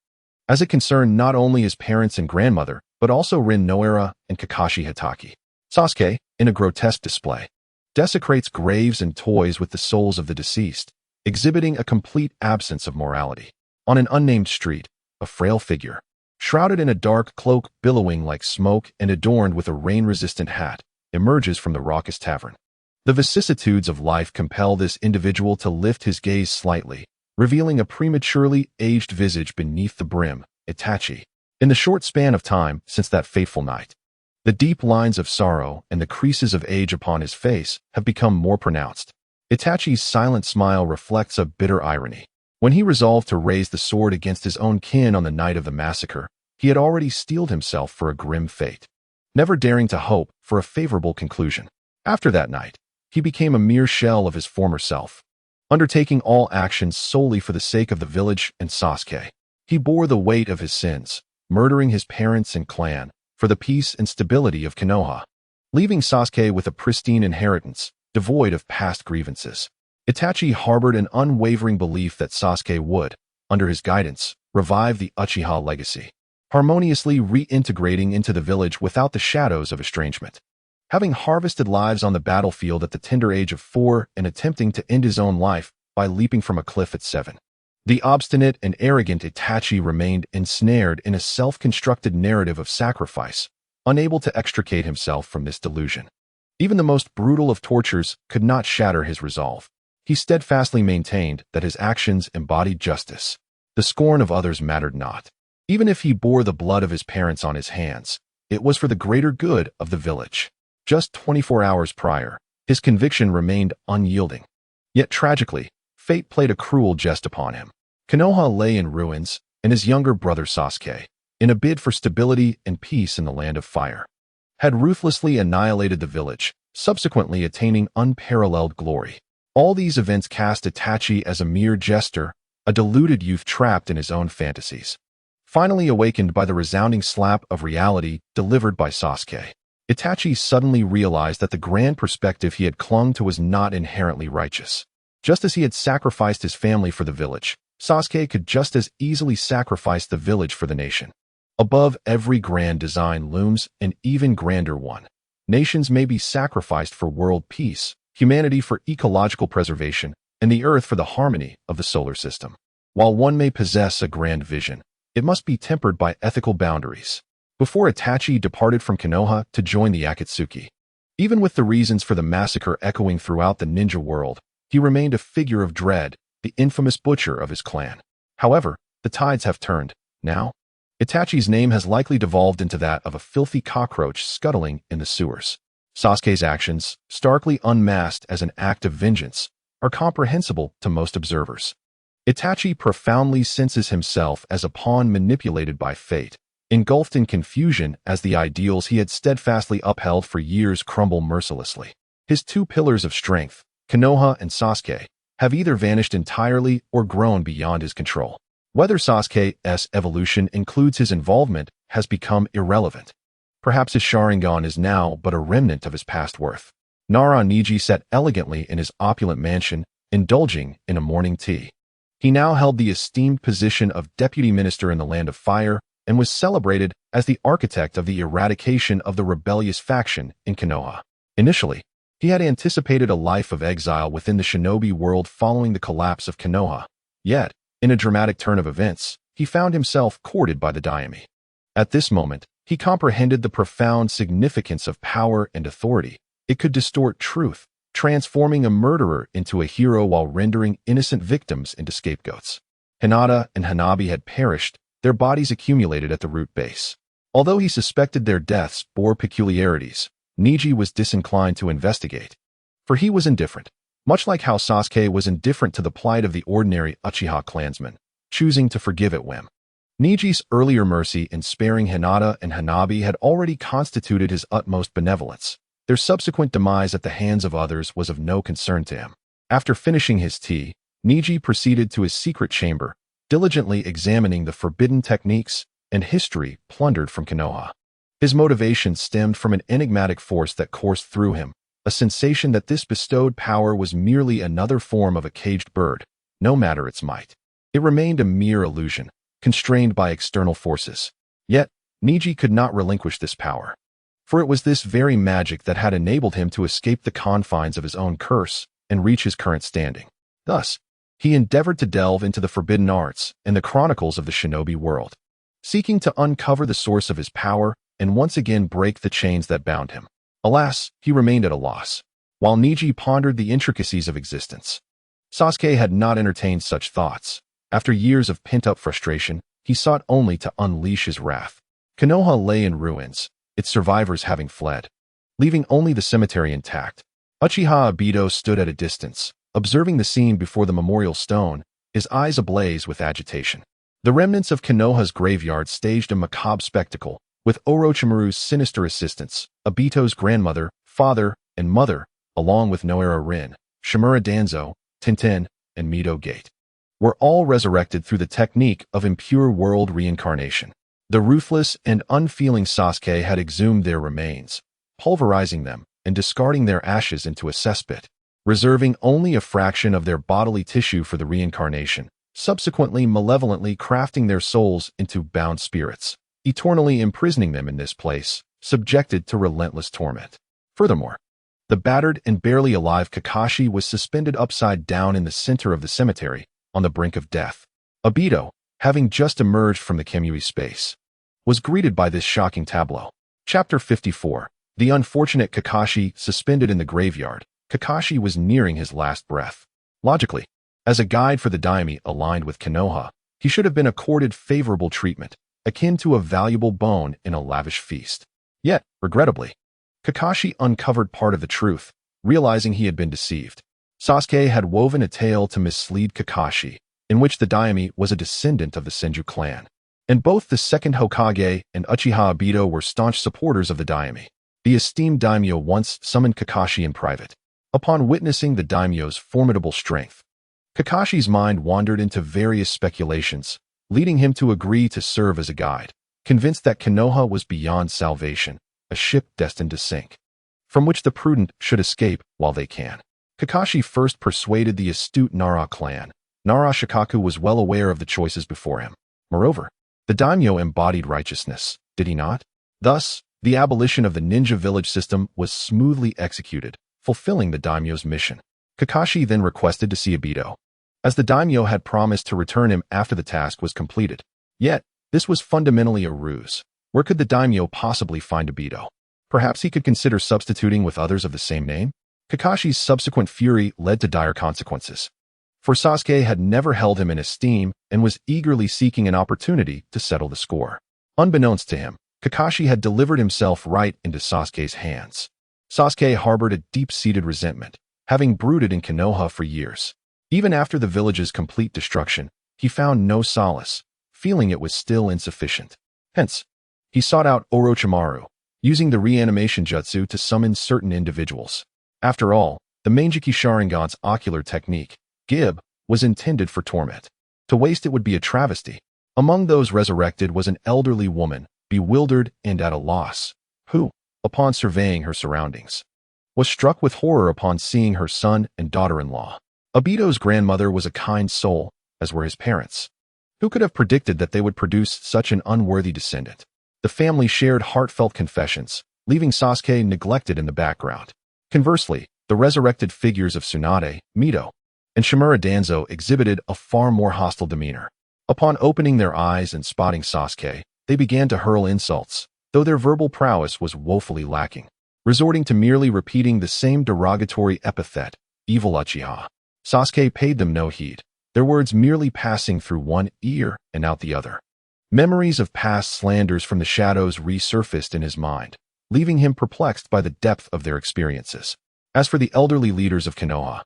As it concerned not only his parents and grandmother, but also Rin Noara and Kakashi Hatake. Sasuke, in a grotesque display, desecrates graves and toys with the souls of the deceased, exhibiting a complete absence of morality. On an unnamed street, a frail figure, shrouded in a dark cloak billowing like smoke and adorned with a rain-resistant hat, emerges from the raucous tavern. The vicissitudes of life compel this individual to lift his gaze slightly, revealing a prematurely aged visage beneath the brim, Itachi. In the short span of time since that fateful night, the deep lines of sorrow and the creases of age upon his face have become more pronounced. Itachi's silent smile reflects a bitter irony. When he resolved to raise the sword against his own kin on the night of the massacre, he had already steeled himself for a grim fate, never daring to hope for a favorable conclusion. After that night, he became a mere shell of his former self, undertaking all actions solely for the sake of the village and Sasuke. He bore the weight of his sins, murdering his parents and clan, for the peace and stability of Konoha, leaving Sasuke with a pristine inheritance, devoid of past grievances. Itachi harbored an unwavering belief that Sasuke would, under his guidance, revive the Uchiha legacy, harmoniously reintegrating into the village without the shadows of estrangement. Having harvested lives on the battlefield at the tender age of 4 and attempting to end his own life by leaping from a cliff at 7, the obstinate and arrogant Itachi remained ensnared in a self-constructed narrative of sacrifice, unable to extricate himself from this delusion. Even the most brutal of tortures could not shatter his resolve. He steadfastly maintained that his actions embodied justice. The scorn of others mattered not. Even if he bore the blood of his parents on his hands, it was for the greater good of the village. Just 24 hours prior, his conviction remained unyielding. Yet tragically, fate played a cruel jest upon him. Konoha lay in ruins, and his younger brother Sasuke, in a bid for stability and peace in the land of fire, had ruthlessly annihilated the village, subsequently attaining unparalleled glory. All these events cast Itachi as a mere jester, a deluded youth trapped in his own fantasies. Finally awakened by the resounding slap of reality delivered by Sasuke, Itachi suddenly realized that the grand perspective he had clung to was not inherently righteous. Just as he had sacrificed his family for the village, Sasuke could just as easily sacrifice the village for the nation. Above every grand design looms an even grander one. Nations may be sacrificed for world peace, humanity for ecological preservation, and the earth for the harmony of the solar system. While one may possess a grand vision, it must be tempered by ethical boundaries. Before Itachi departed from Konoha to join the Akatsuki, even with the reasons for the massacre echoing throughout the ninja world, he remained a figure of dread, the infamous butcher of his clan. However, the tides have turned. Now, Itachi's name has likely devolved into that of a filthy cockroach scuttling in the sewers. Sasuke's actions, starkly unmasked as an act of vengeance, are comprehensible to most observers. Itachi profoundly senses himself as a pawn manipulated by fate, engulfed in confusion as the ideals he had steadfastly upheld for years crumble mercilessly. His two pillars of strength, Konoha and Sasuke, have either vanished entirely or grown beyond his control. Whether Sasuke's evolution includes his involvement has become irrelevant. Perhaps his Sharingan is now but a remnant of his past worth. Naruto and Neji sat elegantly in his opulent mansion, indulging in a morning tea. He now held the esteemed position of deputy minister in the land of fire and was celebrated as the architect of the eradication of the rebellious faction in Konoha. Initially, he had anticipated a life of exile within the shinobi world following the collapse of Konoha. Yet, in a dramatic turn of events, he found himself courted by the daimyo. At this moment, he comprehended the profound significance of power and authority. It could distort truth, transforming a murderer into a hero while rendering innocent victims into scapegoats. Hinata and Hanabi had perished, their bodies accumulated at the root base. Although he suspected their deaths bore peculiarities, Neji was disinclined to investigate. For he was indifferent, much like how Sasuke was indifferent to the plight of the ordinary Uchiha clansman, choosing to forgive at whim. Neji's earlier mercy in sparing Hinata and Hanabi had already constituted his utmost benevolence. Their subsequent demise at the hands of others was of no concern to him. After finishing his tea, Neji proceeded to his secret chamber, diligently examining the forbidden techniques and history plundered from Konoha. His motivation stemmed from an enigmatic force that coursed through him, a sensation that this bestowed power was merely another form of a caged bird, no matter its might. It remained a mere illusion, constrained by external forces. Yet, Neji could not relinquish this power. For it was this very magic that had enabled him to escape the confines of his own curse and reach his current standing. Thus, he endeavored to delve into the forbidden arts and the chronicles of the shinobi world, seeking to uncover the source of his power and once again break the chains that bound him. Alas, he remained at a loss. While Neji pondered the intricacies of existence, Sasuke had not entertained such thoughts. After years of pent-up frustration, he sought only to unleash his wrath. Konoha lay in ruins, its survivors having fled, leaving only the cemetery intact. Uchiha Obito stood at a distance, observing the scene before the memorial stone, his eyes ablaze with agitation. The remnants of Konoha's graveyard staged a macabre spectacle, with Orochimaru's sinister assistants, Obito's grandmother, father, and mother, along with Noara Rin, Shimura Danzo, Tenten, and Mido Gate, were all resurrected through the technique of impure world reincarnation. The ruthless and unfeeling Sasuke had exhumed their remains, pulverizing them and discarding their ashes into a cesspit, reserving only a fraction of their bodily tissue for the reincarnation, subsequently malevolently crafting their souls into bound spirits, eternally imprisoning them in this place, subjected to relentless torment. Furthermore, the battered and barely alive Kakashi was suspended upside down in the center of the cemetery, on the brink of death. Obito, having just emerged from the Kamui space, was greeted by this shocking tableau. Chapter 54. The unfortunate Kakashi suspended in the graveyard. Kakashi was nearing his last breath. Logically, as a guide for the daimyo aligned with Konoha, He should have been accorded favorable treatment, akin to a valuable bone in a lavish feast. Yet, regrettably, Kakashi uncovered part of the truth, realizing he had been deceived. Sasuke had woven a tale to mislead Kakashi, in which the daimyo was a descendant of the Senju clan. And both the second Hokage and Uchiha Obito were staunch supporters of the daimyo. The esteemed daimyo once summoned Kakashi in private. Upon witnessing the daimyo's formidable strength, Kakashi's mind wandered into various speculations, leading him to agree to serve as a guide, convinced that Konoha was beyond salvation, a ship destined to sink, from which the prudent should escape while they can. Kakashi first persuaded the astute Nara clan. Nara Shikaku was well aware of the choices before him. Moreover, the daimyo embodied righteousness, did he not? Thus, the abolition of the ninja village system was smoothly executed, fulfilling the daimyo's mission. Kakashi then requested to see Obito, as the daimyo had promised to return him after the task was completed. Yet, this was fundamentally a ruse. Where could the daimyo possibly find Obito? Perhaps he could consider substituting with others of the same name? Kakashi's subsequent fury led to dire consequences. For Sasuke had never held him in esteem and was eagerly seeking an opportunity to settle the score. Unbeknownst to him, Kakashi had delivered himself right into Sasuke's hands. Sasuke harbored a deep-seated resentment, having brooded in Konoha for years. Even after the village's complete destruction, he found no solace, feeling it was still insufficient. Hence, he sought out Orochimaru, using the reanimation jutsu to summon certain individuals. After all, the Manjiki Sharingan's ocular technique, Gib, was intended for torment. To waste it would be a travesty. Among those resurrected was an elderly woman, bewildered and at a loss, who, upon surveying her surroundings, was struck with horror upon seeing her son and daughter-in-law. Obito's grandmother was a kind soul, as were his parents. Who could have predicted that they would produce such an unworthy descendant? The family shared heartfelt confessions, leaving Sasuke neglected in the background. Conversely, the resurrected figures of Tsunade, Mito, and Shimura Danzo exhibited a far more hostile demeanor. Upon opening their eyes and spotting Sasuke, they began to hurl insults, though their verbal prowess was woefully lacking, resorting to merely repeating the same derogatory epithet, evil Uchiha. Sasuke paid them no heed, their words merely passing through one ear and out the other. Memories of past slanders from the shadows resurfaced in his mind, leaving him perplexed by the depth of their experiences. As for the elderly leaders of Konoha,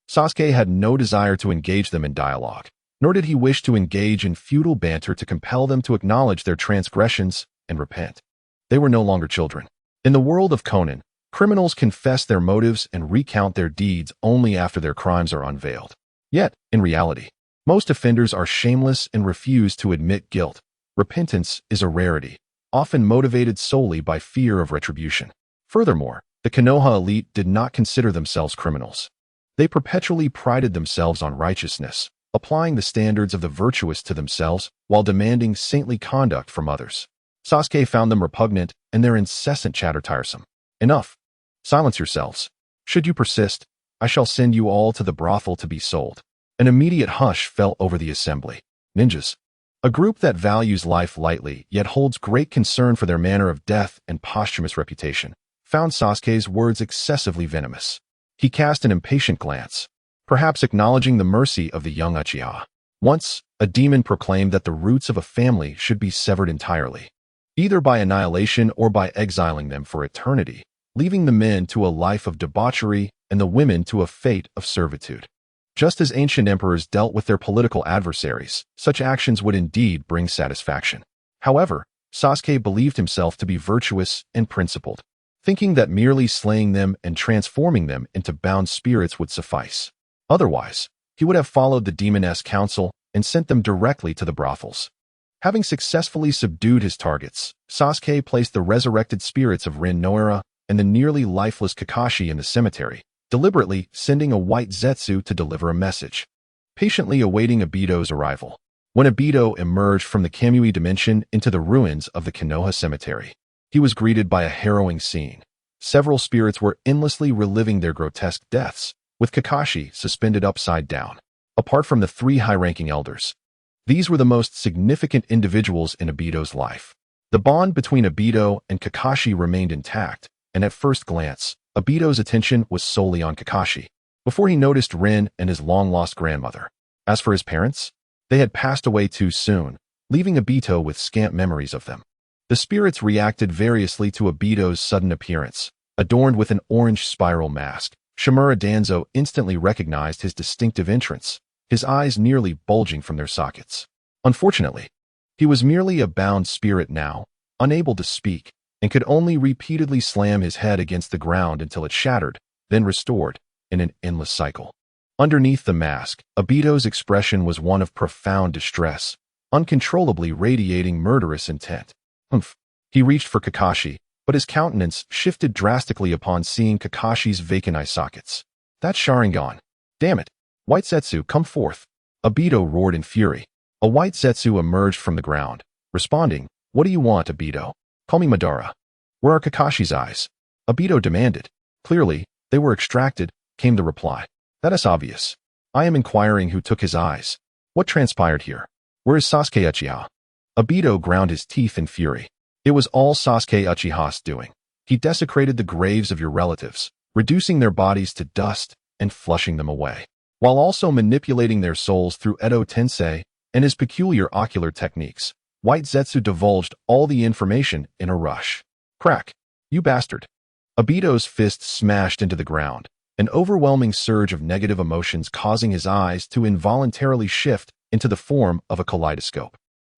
Sasuke had no desire to engage them in dialogue, nor did he wish to engage in futile banter to compel them to acknowledge their transgressions and repent. They were no longer children. In the world of Conan, criminals confess their motives and recount their deeds only after their crimes are unveiled. Yet, in reality, most offenders are shameless and refuse to admit guilt. Repentance is a rarity, often motivated solely by fear of retribution. Furthermore, the Konoha elite did not consider themselves criminals. They perpetually prided themselves on righteousness, applying the standards of the virtuous to themselves while demanding saintly conduct from others. Sasuke found them repugnant and their incessant chatter tiresome. Enough. Silence yourselves. Should you persist, I shall send you all to the brothel to be sold. An immediate hush fell over the assembly. Ninjas, a group that values life lightly yet holds great concern for their manner of death and posthumous reputation, found Sasuke's words excessively venomous. He cast an impatient glance, perhaps acknowledging the mercy of the young Uchiha. Once, a demon proclaimed that the roots of a family should be severed entirely, either by annihilation or by exiling them for eternity, leaving the men to a life of debauchery and the women to a fate of servitude. Just as ancient emperors dealt with their political adversaries, such actions would indeed bring satisfaction. However, Sasuke believed himself to be virtuous and principled, thinking that merely slaying them and transforming them into bound spirits would suffice. Otherwise, he would have followed the demoness counsel and sent them directly to the brothels. Having successfully subdued his targets, Sasuke placed the resurrected spirits of Rin Noira and the nearly lifeless Kakashi in the cemetery, deliberately sending a white Zetsu to deliver a message, patiently awaiting Obito's arrival. When Obito emerged from the Kamui dimension into the ruins of the Konoha cemetery, he was greeted by a harrowing scene. Several spirits were endlessly reliving their grotesque deaths, with Kakashi suspended upside down. Apart from the three high-ranking elders, these were the most significant individuals in Obito's life. The bond between Obito and Kakashi remained intact, and at first glance, Obito's attention was solely on Kakashi, before he noticed Rin and his long-lost grandmother. As for his parents, They had passed away too soon, leaving Obito with scant memories of them. The spirits reacted variously to Obito's sudden appearance. Adorned with an orange spiral mask, Shimura Danzo instantly recognized his distinctive entrance, his eyes nearly bulging from their sockets. Unfortunately, he was merely a bound spirit now, unable to speak, and could only repeatedly slam his head against the ground until it shattered, then restored, in an endless cycle. Underneath the mask, Obito's expression was one of profound distress, uncontrollably radiating murderous intent. Humph. He reached for Kakashi, but his countenance shifted drastically upon seeing Kakashi's vacant eye sockets. That's Sharingan. Damn it. White Zetsu, come forth. Obito roared in fury. A white Zetsu emerged from the ground, responding, What do you want, Obito? Call me Madara. Where are Kakashi's eyes? Obito demanded. Clearly, they were extracted, came the reply. That is obvious. I am inquiring who took his eyes. What transpired here? Where is Sasuke Uchiha? Obito ground his teeth in fury. It was all Sasuke Uchiha's doing. He desecrated the graves of your relatives, reducing their bodies to dust and flushing them away, while also manipulating their souls through Edo Tensei and his peculiar ocular techniques. White Zetsu divulged all the information in a rush. Crack. You bastard. Obito's fist smashed into the ground, an overwhelming surge of negative emotions causing his eyes to involuntarily shift into the form of a kaleidoscope.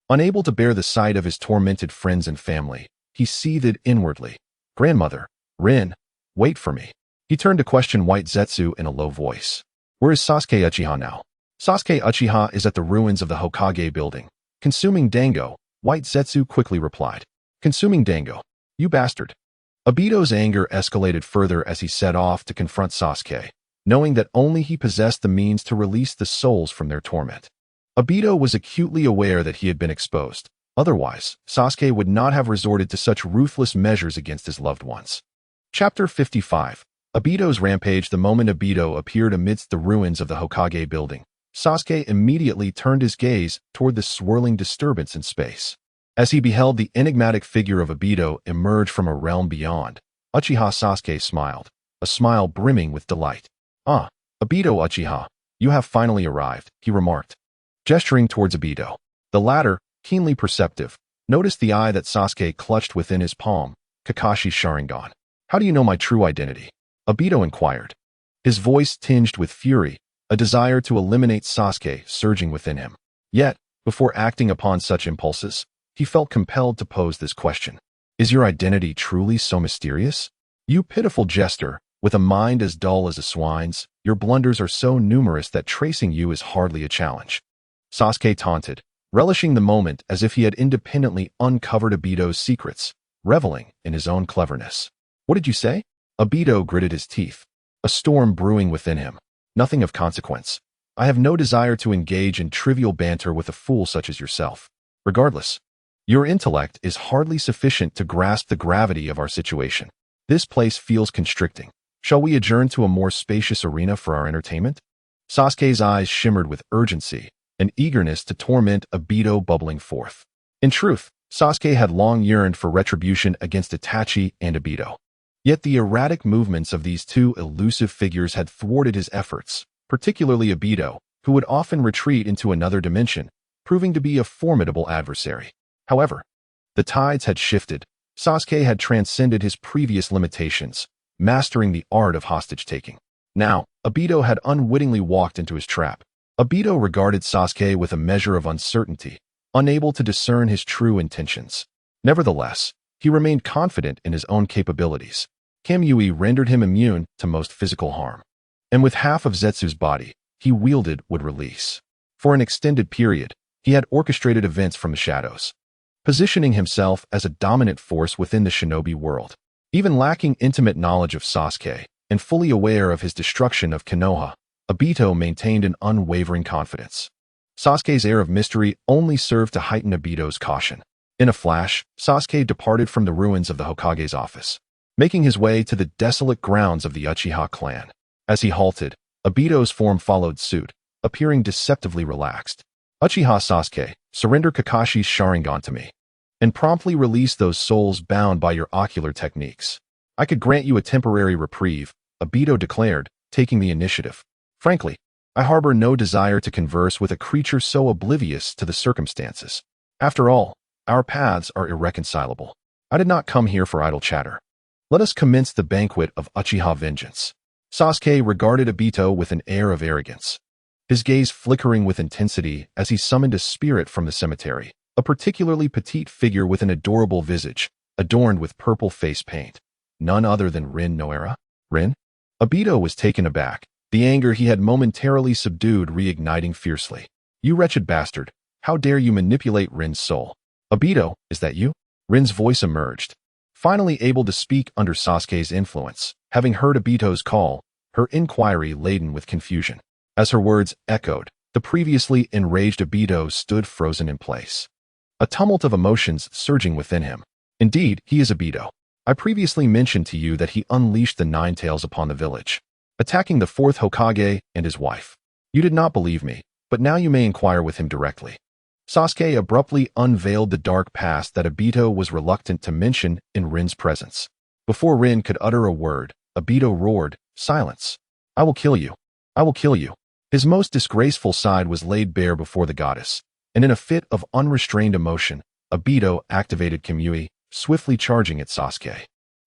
Unable to bear the sight of his tormented friends and family, he seethed inwardly. Grandmother, Rin, wait for me. He turned to question White Zetsu in a low voice. Where is Sasuke Uchiha now? Sasuke Uchiha is at the ruins of the Hokage building. Consuming Dango, White Zetsu quickly replied. Consuming Dango. You bastard. Obito's anger escalated further as he set off to confront Sasuke, knowing that only he possessed the means to release the souls from their torment. Obito was acutely aware that he had been exposed. Otherwise, Sasuke would not have resorted to such ruthless measures against his loved ones. Chapter 55. Obito's rampage. The moment Obito appeared amidst the ruins of the Hokage building, Sasuke immediately turned his gaze toward the swirling disturbance in space. As he beheld the enigmatic figure of Obito emerge from a realm beyond, Uchiha Sasuke smiled, a smile brimming with delight. Ah, Obito Uchiha, you have finally arrived, he remarked, gesturing towards Obito. The latter, keenly perceptive, noticed the eye that Sasuke clutched within his palm, Kakashi's Sharingan. How do you know my true identity? Obito inquired. His voice tinged with fury, a desire to eliminate Sasuke surging within him. Yet, before acting upon such impulses, he felt compelled to pose this question. Is your identity truly so mysterious? You pitiful jester, with a mind as dull as a swine's, your blunders are so numerous that tracing you is hardly a challenge. Sasuke taunted, relishing the moment as if he had independently uncovered Obito's secrets, reveling in his own cleverness. What did you say? Obito gritted his teeth, a storm brewing within him. Nothing of consequence. I have no desire to engage in trivial banter with a fool such as yourself. Regardless, your intellect is hardly sufficient to grasp the gravity of our situation. This place feels constricting. Shall we adjourn to a more spacious arena for our entertainment? Sasuke's eyes shimmered with urgency, an eagerness to torment Obito bubbling forth. In truth, Sasuke had long yearned for retribution against Itachi and Obito. Yet the erratic movements of these two elusive figures had thwarted his efforts, particularly Obito, who would often retreat into another dimension, proving to be a formidable adversary. However, the tides had shifted. Sasuke had transcended his previous limitations, mastering the art of hostage-taking. Now, Obito had unwittingly walked into his trap. Obito regarded Sasuke with a measure of uncertainty, unable to discern his true intentions. Nevertheless, he remained confident in his own capabilities. Kamui rendered him immune to most physical harm, and with half of Zetsu's body, he wielded would release. For an extended period, he had orchestrated events from the shadows, positioning himself as a dominant force within the shinobi world. Even lacking intimate knowledge of Sasuke, and fully aware of his destruction of Konoha, Obito maintained an unwavering confidence. Sasuke's air of mystery only served to heighten Obito's caution. In a flash, Sasuke departed from the ruins of the Hokage's office, making his way to the desolate grounds of the Uchiha clan. As he halted, Obito's form followed suit, appearing deceptively relaxed. Uchiha Sasuke, surrender Kakashi's Sharingan to me, and promptly release those souls bound by your ocular techniques. I could grant you a temporary reprieve, Obito declared, taking the initiative. Frankly, I harbor no desire to converse with a creature so oblivious to the circumstances. After all, our paths are irreconcilable. I did not come here for idle chatter. Let us commence the banquet of Uchiha vengeance." Sasuke regarded Obito with an air of arrogance, his gaze flickering with intensity as he summoned a spirit from the cemetery, a particularly petite figure with an adorable visage, adorned with purple face paint. None other than Rin Noera? Rin? Obito was taken aback, the anger he had momentarily subdued reigniting fiercely. "You wretched bastard, how dare you manipulate Rin's soul?" "Obito, is that you?" Rin's voice emerged, finally able to speak under Sasuke's influence, having heard Obito's call, her inquiry laden with confusion. As her words echoed, the previously enraged Obito stood frozen in place, a tumult of emotions surging within him. "Indeed, he is Obito. I previously mentioned to you that he unleashed the Nine Tails upon the village, attacking the fourth Hokage and his wife. You did not believe me, but now you may inquire with him directly." Sasuke abruptly unveiled the dark past that Obito was reluctant to mention in Rin's presence. Before Rin could utter a word, Obito roared, "Silence! I will kill you! I will kill you!" His most disgraceful side was laid bare before the goddess, and in a fit of unrestrained emotion, Obito activated Kamui, swiftly charging at Sasuke.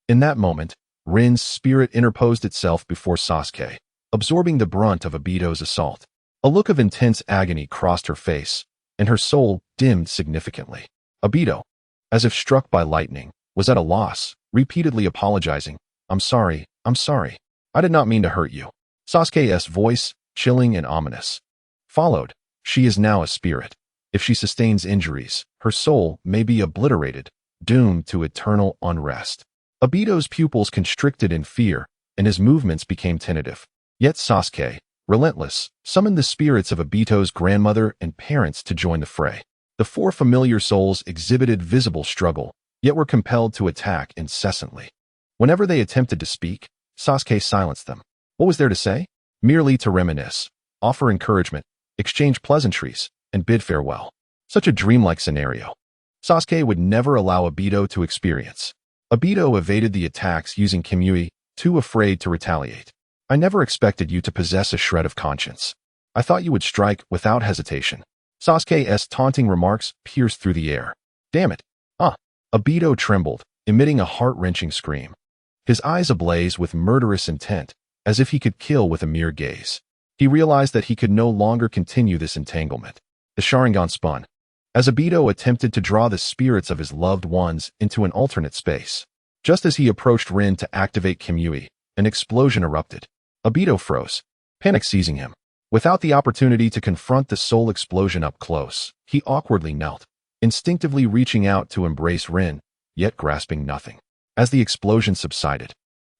In that moment, Rin's spirit interposed itself before Sasuke, absorbing the brunt of Obito's assault. A look of intense agony crossed her face, and her soul dimmed significantly. Obito, as if struck by lightning, was at a loss, repeatedly apologizing. I'm sorry. I did not mean to hurt you." Sasuke's voice, chilling and ominous, followed. "She is now a spirit. If she sustains injuries, her soul may be obliterated, doomed to eternal unrest." Obito's pupils constricted in fear, and his movements became tentative. Yet Sasuke, relentless, summoned the spirits of Obito's grandmother and parents to join the fray. The four familiar souls exhibited visible struggle, yet were compelled to attack incessantly. Whenever they attempted to speak, Sasuke silenced them. What was there to say? Merely to reminisce, offer encouragement, exchange pleasantries, and bid farewell. Such a dreamlike scenario Sasuke would never allow Obito to experience. Obito evaded the attacks using Kamui, too afraid to retaliate. "I never expected you to possess a shred of conscience. I thought you would strike without hesitation." Sasuke's taunting remarks pierced through the air. "Damn it. Obito trembled, emitting a heart-wrenching scream, his eyes ablaze with murderous intent, as if he could kill with a mere gaze. He realized that he could no longer continue this entanglement. The Sharingan spun, as Obito attempted to draw the spirits of his loved ones into an alternate space. Just as he approached Rin to activate Kamui, an explosion erupted. Obito froze, panic seizing him. Without the opportunity to confront the soul explosion up close, he awkwardly knelt, instinctively reaching out to embrace Rin, yet grasping nothing. As the explosion subsided,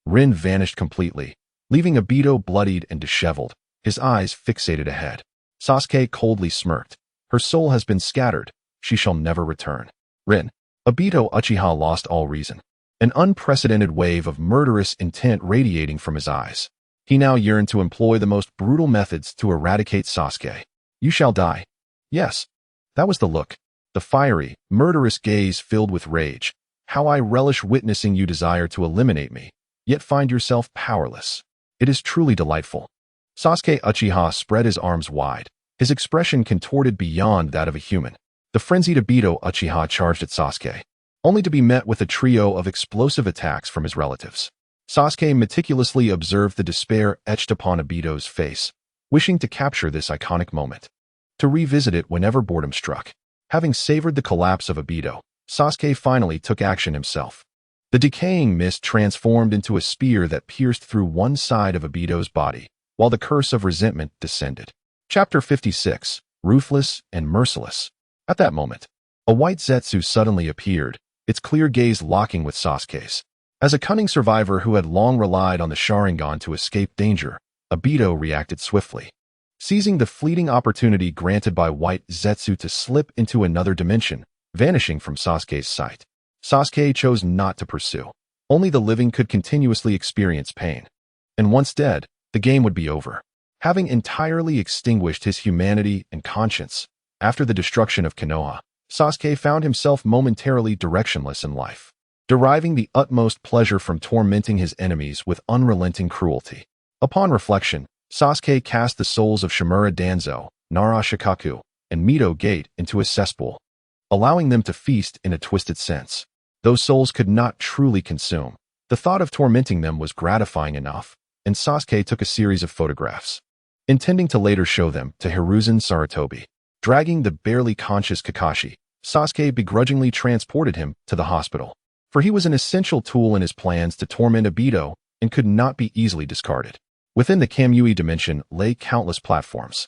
Rin vanished completely, leaving Obito bloodied and disheveled, his eyes fixated ahead. Sasuke coldly smirked. "Her soul has been scattered. She shall never return." Rin. Obito Uchiha lost all reason, an unprecedented wave of murderous intent radiating from his eyes. He now yearned to employ the most brutal methods to eradicate Sasuke. "You shall die." Yes, that was the look. The fiery, murderous gaze filled with rage. "How I relish witnessing you desire to eliminate me, yet find yourself powerless. It is truly delightful." Sasuke Uchiha spread his arms wide, his expression contorted beyond that of a human. The frenzied Obito Uchiha charged at Sasuke, only to be met with a trio of explosive attacks from his relatives. Sasuke meticulously observed the despair etched upon Obito's face, wishing to capture this iconic moment, to revisit it whenever boredom struck. Having savored the collapse of Obito, Sasuke finally took action himself. The decaying mist transformed into a spear that pierced through one side of Obito's body, while the curse of resentment descended. Chapter 56, Ruthless and Merciless. At that moment, a white Zetsu suddenly appeared, its clear gaze locking with Sasuke's. As a cunning survivor who had long relied on the Sharingan to escape danger, Obito reacted swiftly, seizing the fleeting opportunity granted by white Zetsu to slip into another dimension, vanishing from Sasuke's sight. Sasuke chose not to pursue. Only the living could continuously experience pain. And once dead, the game would be over. Having entirely extinguished his humanity and conscience, after the destruction of Konoha, Sasuke found himself momentarily directionless in life, deriving the utmost pleasure from tormenting his enemies with unrelenting cruelty. Upon reflection, Sasuke cast the souls of Shimura Danzo, Nara Shikaku, and Mito Gate into a cesspool, allowing them to feast in a twisted sense. Those souls could not truly consume. The thought of tormenting them was gratifying enough, and Sasuke took a series of photographs, intending to later show them to Hiruzen Sarutobi. Dragging the barely conscious Kakashi, Sasuke begrudgingly transported him to the hospital, for he was an essential tool in his plans to torment Obito and could not be easily discarded. Within the Kamui dimension lay countless platforms,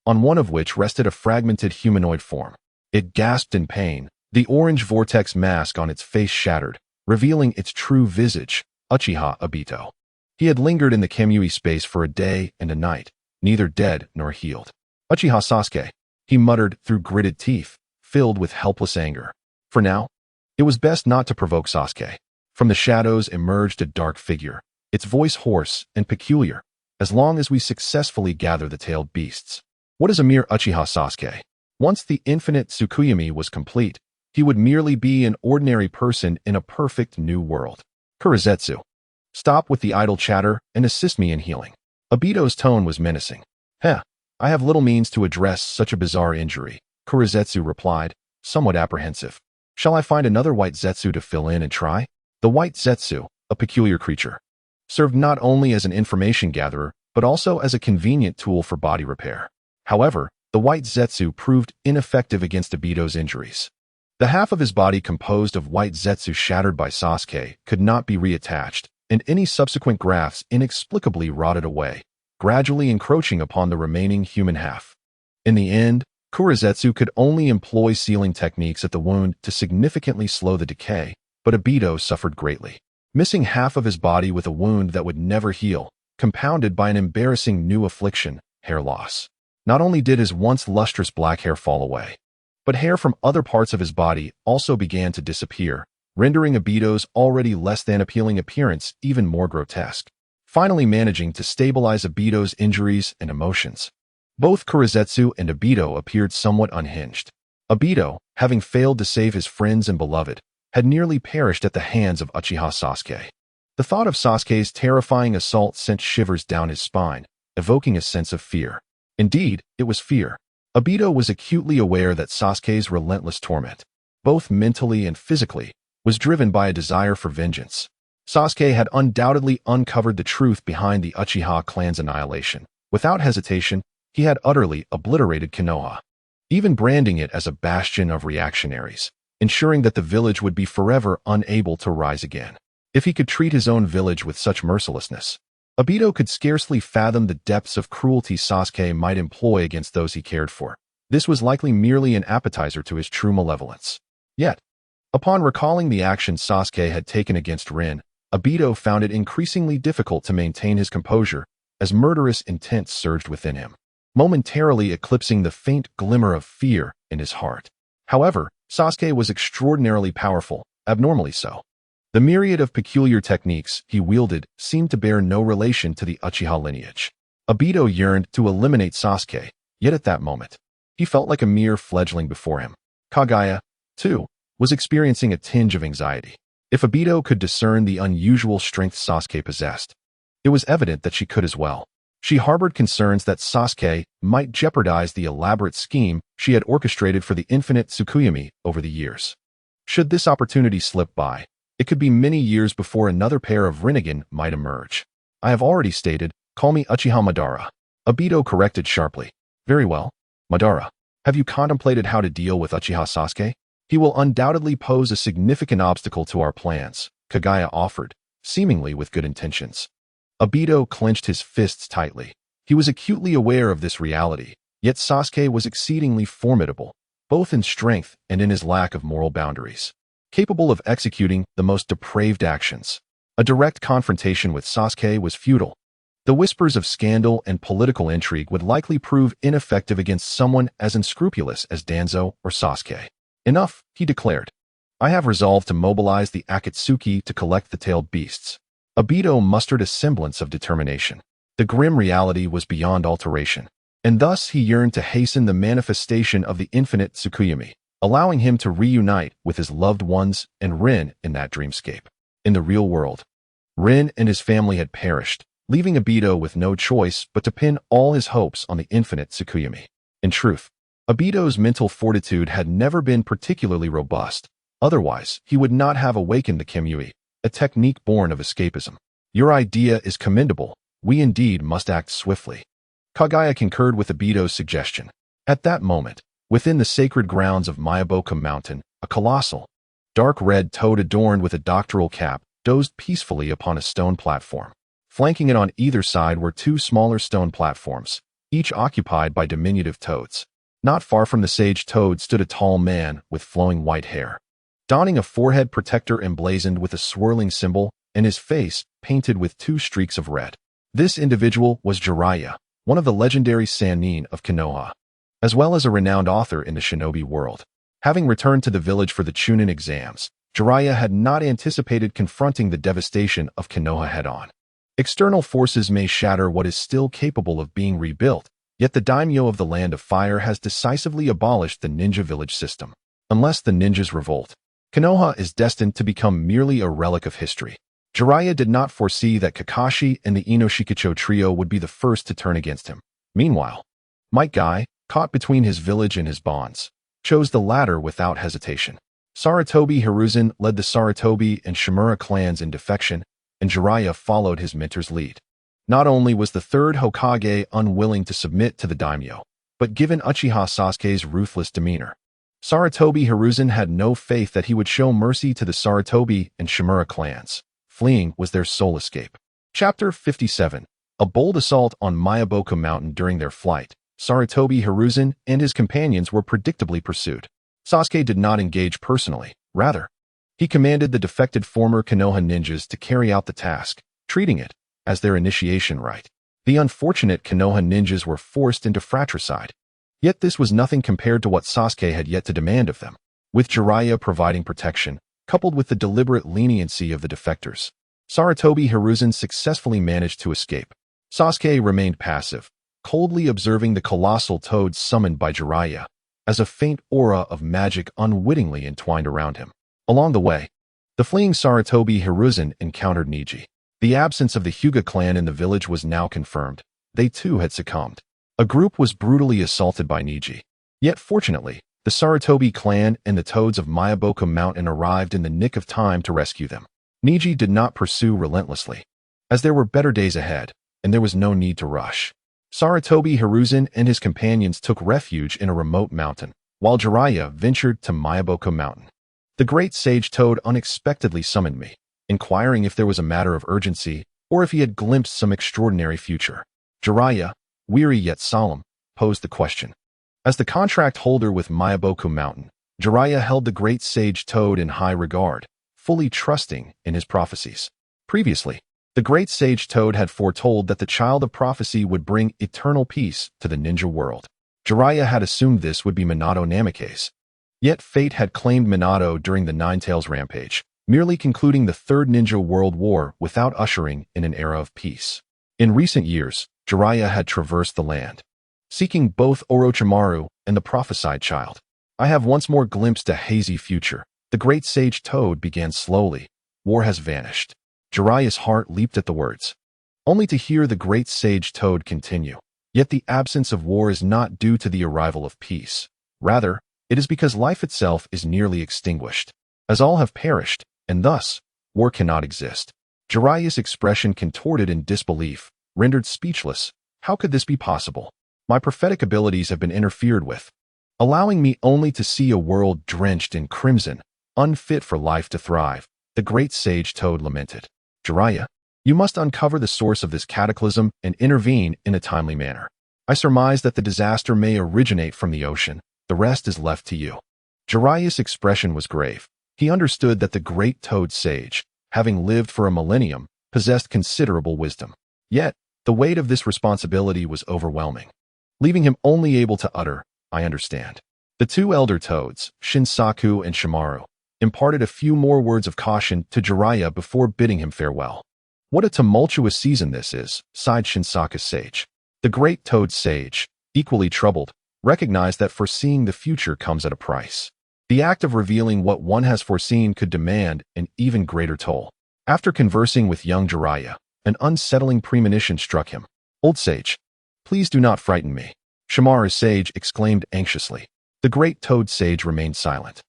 on one of which rested a fragmented humanoid form. It gasped in pain, the orange vortex mask on its face shattered, revealing its true visage, Uchiha Obito. He had lingered in the Kamui space for a day and a night, neither dead nor healed. Uchiha Sasuke, he muttered through gritted teeth, filled with helpless anger. For now, it was best not to provoke Sasuke. From the shadows emerged a dark figure, its voice hoarse and peculiar. As long as we successfully gather the tailed beasts. What is a mere Uchiha Sasuke? Once the infinite Tsukuyomi was complete, he would merely be an ordinary person in a perfect new world. Kurizetsu, stop with the idle chatter and assist me in healing. Obito's tone was menacing. I have little means to address such a bizarre injury, Kurizetsu replied, somewhat apprehensive. Shall I find another white Zetsu to fill in and try? The white Zetsu, a peculiar creature, served not only as an information gatherer, but also as a convenient tool for body repair. However, the white Zetsu proved ineffective against Obito's injuries. The half of his body composed of white Zetsu shattered by Sasuke could not be reattached, and any subsequent grafts inexplicably rotted away, gradually encroaching upon the remaining human half. In the end, Kurizetsu could only employ sealing techniques at the wound to significantly slow the decay, but Obito suffered greatly. Missing half of his body with a wound that would never heal, compounded by an embarrassing new affliction, hair loss. Not only did his once lustrous black hair fall away, but hair from other parts of his body also began to disappear, rendering Obito's already less than appealing appearance even more grotesque. Finally managing to stabilize Obito's injuries and emotions, both Kurizetsu and Obito appeared somewhat unhinged. Obito, having failed to save his friends and beloved, had nearly perished at the hands of Uchiha Sasuke. The thought of Sasuke's terrifying assault sent shivers down his spine, evoking a sense of fear. Indeed, it was fear. Obito was acutely aware that Sasuke's relentless torment, both mentally and physically, was driven by a desire for vengeance. Sasuke had undoubtedly uncovered the truth behind the Uchiha clan's annihilation. Without hesitation, he had utterly obliterated Konoha, even branding it as a bastion of reactionaries, ensuring that the village would be forever unable to rise again. If he could treat his own village with such mercilessness, Obito could scarcely fathom the depths of cruelty Sasuke might employ against those he cared for. This was likely merely an appetizer to his true malevolence. Yet, upon recalling the action Sasuke had taken against Rin, Obito found it increasingly difficult to maintain his composure as murderous intent surged within him, momentarily eclipsing the faint glimmer of fear in his heart. However, Sasuke was extraordinarily powerful, abnormally so. The myriad of peculiar techniques he wielded seemed to bear no relation to the Uchiha lineage. Obito yearned to eliminate Sasuke, yet at that moment, he felt like a mere fledgling before him. Kaguya, too, was experiencing a tinge of anxiety. If Obito could discern the unusual strength Sasuke possessed, it was evident that she could as well. She harbored concerns that Sasuke might jeopardize the elaborate scheme she had orchestrated for the infinite Tsukuyomi over the years. Should this opportunity slip by, it could be many years before another pair of Rinnegan might emerge. I have already stated, call me Uchiha Madara. Obito corrected sharply. Very well, Madara. Have you contemplated how to deal with Uchiha Sasuke? He will undoubtedly pose a significant obstacle to our plans, Kaguya offered, seemingly with good intentions. Obito clenched his fists tightly. He was acutely aware of this reality, yet Sasuke was exceedingly formidable, both in strength and in his lack of moral boundaries, capable of executing the most depraved actions. A direct confrontation with Sasuke was futile. The whispers of scandal and political intrigue would likely prove ineffective against someone as unscrupulous as Danzo or Sasuke. Enough, he declared. I have resolved to mobilize the Akatsuki to collect the tailed beasts. Obito mustered a semblance of determination. The grim reality was beyond alteration, and thus he yearned to hasten the manifestation of the infinite Tsukuyomi, allowing him to reunite with his loved ones and Rin in that dreamscape. In the real world, Rin and his family had perished, leaving Obito with no choice but to pin all his hopes on the infinite Tsukuyomi. In truth, Obito's mental fortitude had never been particularly robust. Otherwise, he would not have awakened the Kimui, a technique born of escapism. Your idea is commendable. We indeed must act swiftly. Kaguya concurred with Obito's suggestion. At that moment, within the sacred grounds of Mayaboka Mountain, a colossal, dark red toad adorned with a doctoral cap dozed peacefully upon a stone platform. Flanking it on either side were two smaller stone platforms, each occupied by diminutive toads. Not far from the sage toad stood a tall man with flowing white hair, donning a forehead protector emblazoned with a swirling symbol and his face painted with two streaks of red. This individual was Jiraiya, one of the legendary Sannin of Konoha, as well as a renowned author in the shinobi world. Having returned to the village for the Chunin exams, Jiraiya had not anticipated confronting the devastation of Konoha head-on. External forces may shatter what is still capable of being rebuilt, yet the daimyo of the Land of Fire has decisively abolished the ninja village system. Unless the ninjas revolt, Konoha is destined to become merely a relic of history. Jiraiya did not foresee that Kakashi and the Inoshikacho trio would be the first to turn against him. Meanwhile, Might Guy, caught between his village and his bonds, chose the latter without hesitation. Sarutobi Hiruzen led the Sarutobi and Shimura clans in defection, and Jiraiya followed his mentor's lead. Not only was the third Hokage unwilling to submit to the daimyo, but given Uchiha Sasuke's ruthless demeanor, Sarutobi Hiruzen had no faith that he would show mercy to the Sarutobi and Shimura clans. Fleeing was their sole escape. Chapter 57. A bold assault on Mayaboka Mountain. During their flight, Sarutobi Hiruzen and his companions were predictably pursued. Sasuke did not engage personally. Rather, he commanded the defected former Konoha ninjas to carry out the task, treating it as their initiation rite. The unfortunate Konoha ninjas were forced into fratricide. Yet this was nothing compared to what Sasuke had yet to demand of them. With Jiraiya providing protection, coupled with the deliberate leniency of the defectors, Sarutobi Hiruzen successfully managed to escape. Sasuke remained passive, coldly observing the colossal toads summoned by Jiraiya, as a faint aura of magic unwittingly entwined around him. Along the way, the fleeing Sarutobi Hiruzen encountered Neji. The absence of the Hyuga clan in the village was now confirmed. They too had succumbed. A group was brutally assaulted by Neji. Yet fortunately, the Sarutobi clan and the toads of Mayaboka Mountain arrived in the nick of time to rescue them. Neji did not pursue relentlessly, as there were better days ahead, and there was no need to rush. Sarutobi Hiruzen and his companions took refuge in a remote mountain, while Jiraiya ventured to Mayaboka Mountain. The great sage toad unexpectedly summoned me, inquiring if there was a matter of urgency or if he had glimpsed some extraordinary future. Jiraiya, weary yet solemn, posed the question. As the contract holder with Mayaboku Mountain, Jiraiya held the great sage toad in high regard, fully trusting in his prophecies. Previously, the great sage toad had foretold that the child of prophecy would bring eternal peace to the ninja world. Jiraiya had assumed this would be Minato Namikaze. Yet fate had claimed Minato during the Ninetales rampage, merely concluding the Third Ninja World War without ushering in an era of peace. In recent years, Jiraiya had traversed the land, seeking both Orochimaru and the prophesied child. I have once more glimpsed a hazy future. The great sage toad began slowly. War has vanished. Jiraiya's heart leaped at the words, only to hear the great sage toad continue. Yet the absence of war is not due to the arrival of peace. Rather, it is because life itself is nearly extinguished, as all have perished, and thus, war cannot exist. Jiraiya's expression contorted in disbelief, rendered speechless. How could this be possible? My prophetic abilities have been interfered with, allowing me only to see a world drenched in crimson, unfit for life to thrive. The great sage toad lamented. Jiraiya, you must uncover the source of this cataclysm and intervene in a timely manner. I surmise that the disaster may originate from the ocean. The rest is left to you. Jiraiya's expression was grave. He understood that the great toad sage, having lived for a millennium, possessed considerable wisdom. Yet, the weight of this responsibility was overwhelming, leaving him only able to utter, I understand. The two elder toads, Shinsaku and Shimaru, imparted a few more words of caution to Jiraiya before bidding him farewell. What a tumultuous season this is, sighed Shinsaku's sage. The great toad sage, equally troubled, recognized that foreseeing the future comes at a price. The act of revealing what one has foreseen could demand an even greater toll. After conversing with young Jiraiya, An unsettling premonition struck him. "Old sage, please do not frighten me," Shimara sage exclaimed anxiously. The great toad sage remained silent,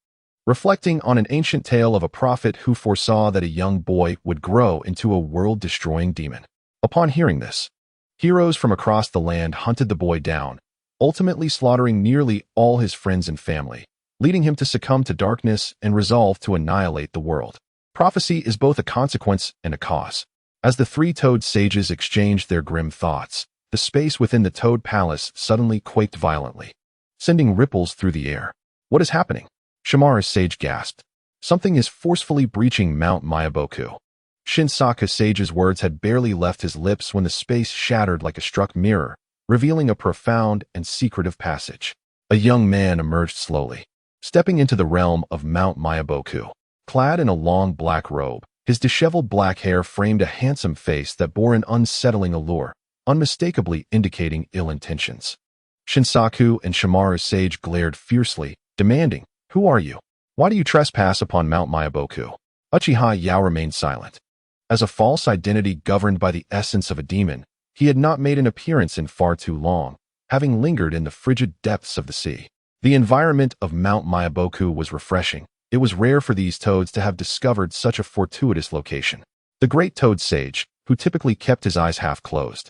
reflecting on an ancient tale of a prophet who foresaw that a young boy would grow into a world-destroying demon. Upon hearing this, heroes from across the land hunted the boy down, ultimately slaughtering nearly all his friends and family, leading him to succumb to darkness and resolve to annihilate the world. Prophecy is both a consequence and a cause. As the three toad sages exchanged their grim thoughts, the space within the Toad Palace suddenly quaked violently, sending ripples through the air. "What is happening?" Shimara's sage gasped. "Something is forcefully breaching Mount Mayaboku." Shinsaka sage's words had barely left his lips when the space shattered like a struck mirror, revealing a profound and secretive passage. A young man emerged slowly, stepping into the realm of Mount Mayaboku. Clad in a long black robe, his disheveled black hair framed a handsome face that bore an unsettling allure, unmistakably indicating ill intentions. Shinsaku and Shimara's sage glared fiercely, demanding, "Who are you? Why do you trespass upon Mount Mayaboku?" Uchiha Yao remained silent. As a false identity governed by the essence of a demon, he had not made an appearance in far too long, having lingered in the frigid depths of the sea. The environment of Mount Mayaboku was refreshing. It was rare for these toads to have discovered such a fortuitous location. The great toad sage, who typically kept his eyes half closed,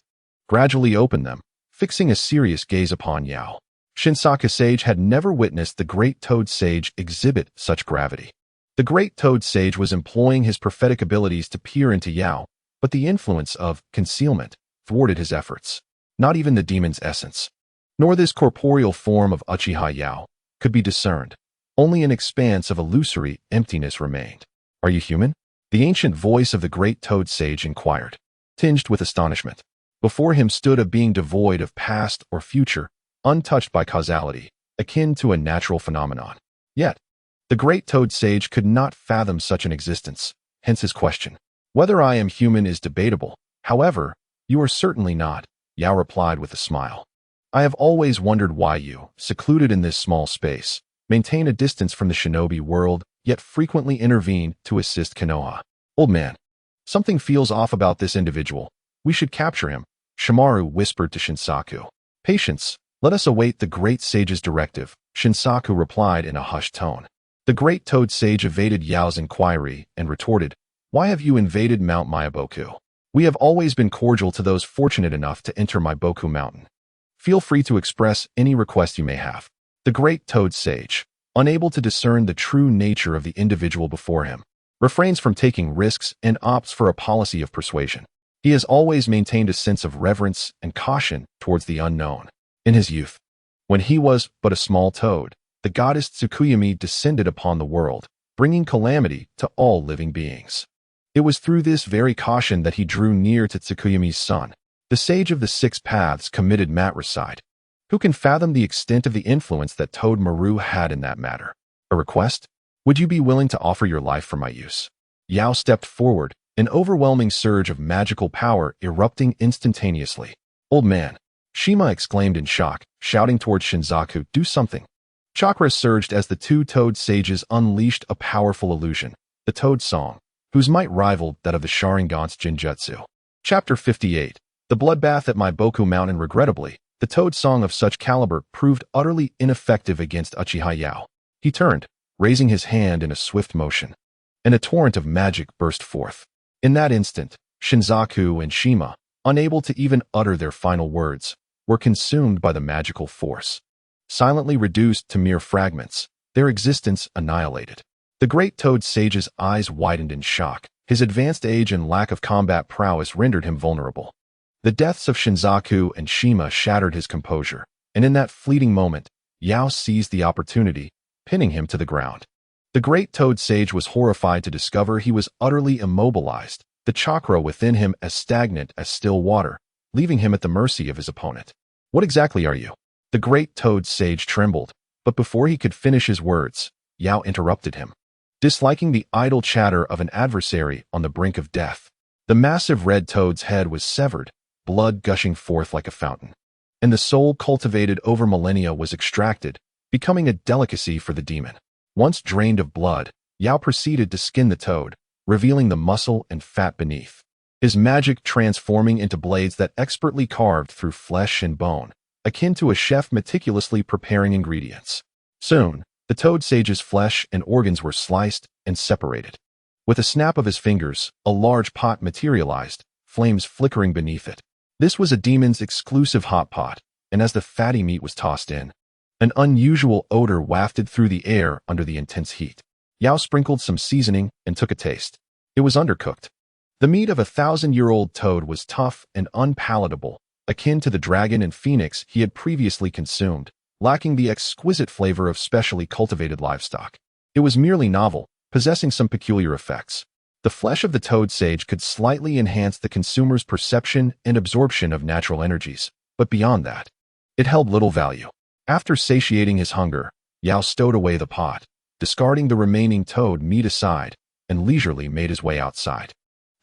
gradually opened them, fixing a serious gaze upon Yao. Shinsaka sage had never witnessed the great toad sage exhibit such gravity. The great toad sage was employing his prophetic abilities to peer into Yao, but the influence of concealment thwarted his efforts. Not even the demon's essence, nor this corporeal form of Uchiha Yao, could be discerned. Only an expanse of illusory emptiness remained. "Are you human?" the ancient voice of the great toad sage inquired, tinged with astonishment. Before him stood a being devoid of past or future, untouched by causality, akin to a natural phenomenon. Yet, the great toad sage could not fathom such an existence, hence his question. "Whether I am human is debatable. However, you are certainly not," Yao replied with a smile. "I have always wondered why you, secluded in this small space, maintain a distance from the shinobi world, yet frequently intervene to assist Konoha. Old man, something feels off about this individual. We should capture him," Shimaru whispered to Shinsaku. "Patience, let us await the great sage's directive," Shinsaku replied in a hushed tone. The great toad sage evaded Yao's inquiry and retorted, "Why have you invaded Mount Mayaboku? We have always been cordial to those fortunate enough to enter Mayaboku Mountain. Feel free to express any request you may have." The great toad sage, unable to discern the true nature of the individual before him, refrains from taking risks and opts for a policy of persuasion. He has always maintained a sense of reverence and caution towards the unknown. In his youth, when he was but a small toad, the goddess Tsukuyumi descended upon the world, bringing calamity to all living beings. It was through this very caution that he drew near to Tsukuyumi's son, the sage of the six paths committed matricide. Who can fathom the extent of the influence that Toad Maru had in that matter? "A request? Would you be willing to offer your life for my use?" Yao stepped forward, an overwhelming surge of magical power erupting instantaneously. "Old man," Shima exclaimed in shock, shouting towards Shinsaku, "Do something." Chakra surged as the two toad sages unleashed a powerful illusion, the Toad Song, whose might rivaled that of the Sharingan's Jinjutsu. Chapter 58. The Bloodbath at Mayaboku Mountain. Regrettably, the Toad Song of such caliber proved utterly ineffective against Uchiha Yao. He turned, raising his hand in a swift motion, and a torrent of magic burst forth. In that instant, Shinsaku and Shima, unable to even utter their final words, were consumed by the magical force. Silently reduced to mere fragments, their existence annihilated. The great toad sage's eyes widened in shock. His advanced age and lack of combat prowess rendered him vulnerable. The deaths of Shinsaku and Shima shattered his composure, and in that fleeting moment, Yao seized the opportunity, pinning him to the ground. The great toad sage was horrified to discover he was utterly immobilized, the chakra within him as stagnant as still water, leaving him at the mercy of his opponent. "What exactly are you?" The great toad sage trembled, but before he could finish his words, Yao interrupted him. Disliking the idle chatter of an adversary on the brink of death, the massive red toad's head was severed, blood gushing forth like a fountain, and the soul cultivated over millennia was extracted, becoming a delicacy for the demon. Once drained of blood, Yao proceeded to skin the toad, revealing the muscle and fat beneath. his magic transforming into blades that expertly carved through flesh and bone, akin to a chef meticulously preparing ingredients. Soon, the toad sage's flesh and organs were sliced and separated. With a snap of his fingers, a large pot materialized, flames flickering beneath it. This was a demon's exclusive hot pot, and as the fatty meat was tossed in, an unusual odor wafted through the air under the intense heat. Yao sprinkled some seasoning and took a taste. It was undercooked. The meat of a 1,000-year-old toad was tough and unpalatable, akin to the dragon and phoenix he had previously consumed, lacking the exquisite flavor of specially cultivated livestock. It was merely novel, possessing some peculiar effects. The flesh of the toad sage could slightly enhance the consumer's perception and absorption of natural energies, but beyond that, it held little value. After satiating his hunger, Yao stowed away the pot, discarding the remaining toad meat aside, and leisurely made his way outside.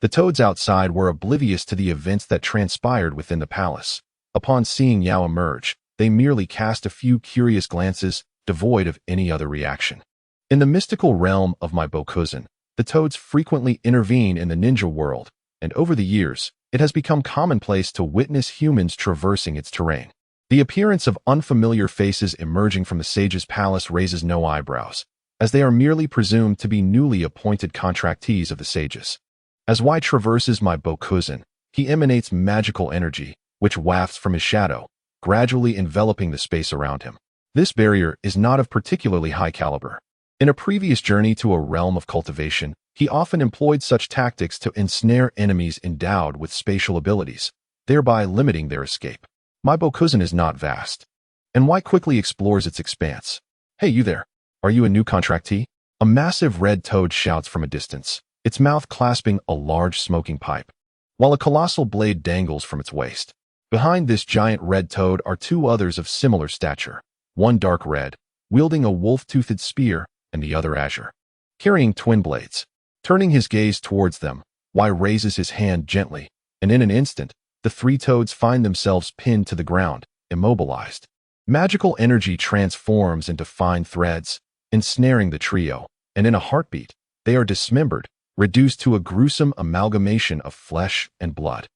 The toads outside were oblivious to the events that transpired within the palace. Upon seeing Yao emerge, they merely cast a few curious glances, devoid of any other reaction. In the mystical realm of my Bokuzen, the toads frequently intervene in the ninja world, and over the years, it has become commonplace to witness humans traversing its terrain. The appearance of unfamiliar faces emerging from the sage's palace raises no eyebrows, as they are merely presumed to be newly appointed contractees of the sages. As Y traverses my Bokuzen, he emanates magical energy, which wafts from his shadow, gradually enveloping the space around him. This barrier is not of particularly high caliber. In a previous journey to a realm of cultivation, he often employed such tactics to ensnare enemies endowed with spatial abilities, thereby limiting their escape. My Bokuzen is not vast, and Y quickly explores its expanse. Hey, you there. Are you a new contractee? A massive red toad shouts from a distance, its mouth clasping a large smoking pipe, while a colossal blade dangles from its waist. Behind this giant red toad are two others of similar stature, one dark red, wielding a wolf-toothed spear, and the other azure, carrying twin blades. Turning his gaze towards them, Y raises his hand gently, and in an instant, the three toads find themselves pinned to the ground, immobilized. Magical energy transforms into fine threads, ensnaring the trio, and in a heartbeat, they are dismembered, reduced to a gruesome amalgamation of flesh and blood.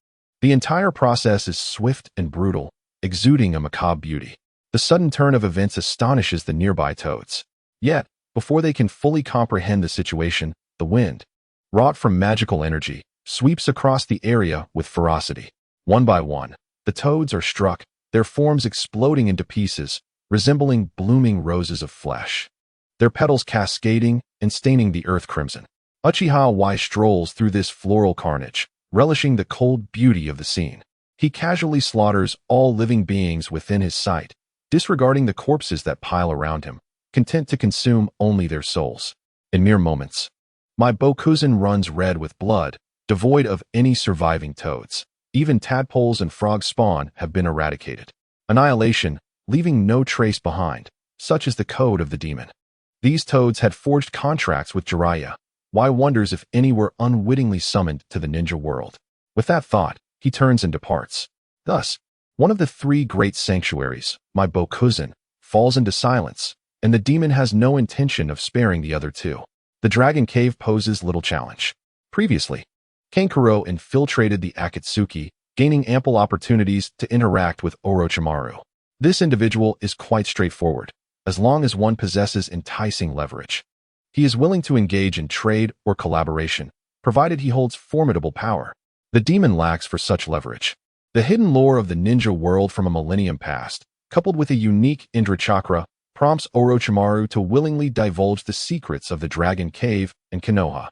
The entire process is swift and brutal, exuding a macabre beauty. The sudden turn of events astonishes the nearby toads. Yet, before they can fully comprehend the situation, the wind, wrought from magical energy, sweeps across the area with ferocity. One by one, the toads are struck, their forms exploding into pieces, resembling blooming roses of flesh, their petals cascading and staining the earth crimson. Uchiha Y strolls through this floral carnage, relishing the cold beauty of the scene. He casually slaughters all living beings within his sight, disregarding the corpses that pile around him, content to consume only their souls. In mere moments, my Bokuzen runs red with blood, devoid of any surviving toads. Even tadpoles and frog spawn have been eradicated. Annihilation, leaving no trace behind, such is the code of the demon. These toads had forged contracts with Jiraiya. Y wonders if any were unwittingly summoned to the ninja world. With that thought, he turns and departs. Thus, one of the three great sanctuaries, my Bokuzen, falls into silence, and the demon has no intention of sparing the other two. The dragon cave poses little challenge. Previously, Kankuro infiltrated the Akatsuki, gaining ample opportunities to interact with Orochimaru. This individual is quite straightforward, as long as one possesses enticing leverage. He is willing to engage in trade or collaboration, provided he holds formidable power. The demon lacks for such leverage. The hidden lore of the ninja world from a millennium past, coupled with a unique Indra chakra, prompts Orochimaru to willingly divulge the secrets of the Dragon Cave and Konoha.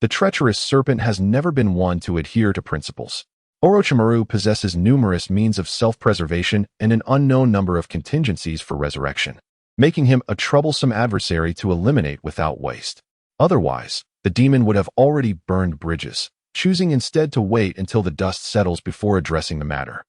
The treacherous serpent has never been one to adhere to principles. Orochimaru possesses numerous means of self-preservation and an unknown number of contingencies for resurrection, making him a troublesome adversary to eliminate without waste. Otherwise, the demon would have already burned bridges, choosing instead to wait until the dust settles before addressing the matter.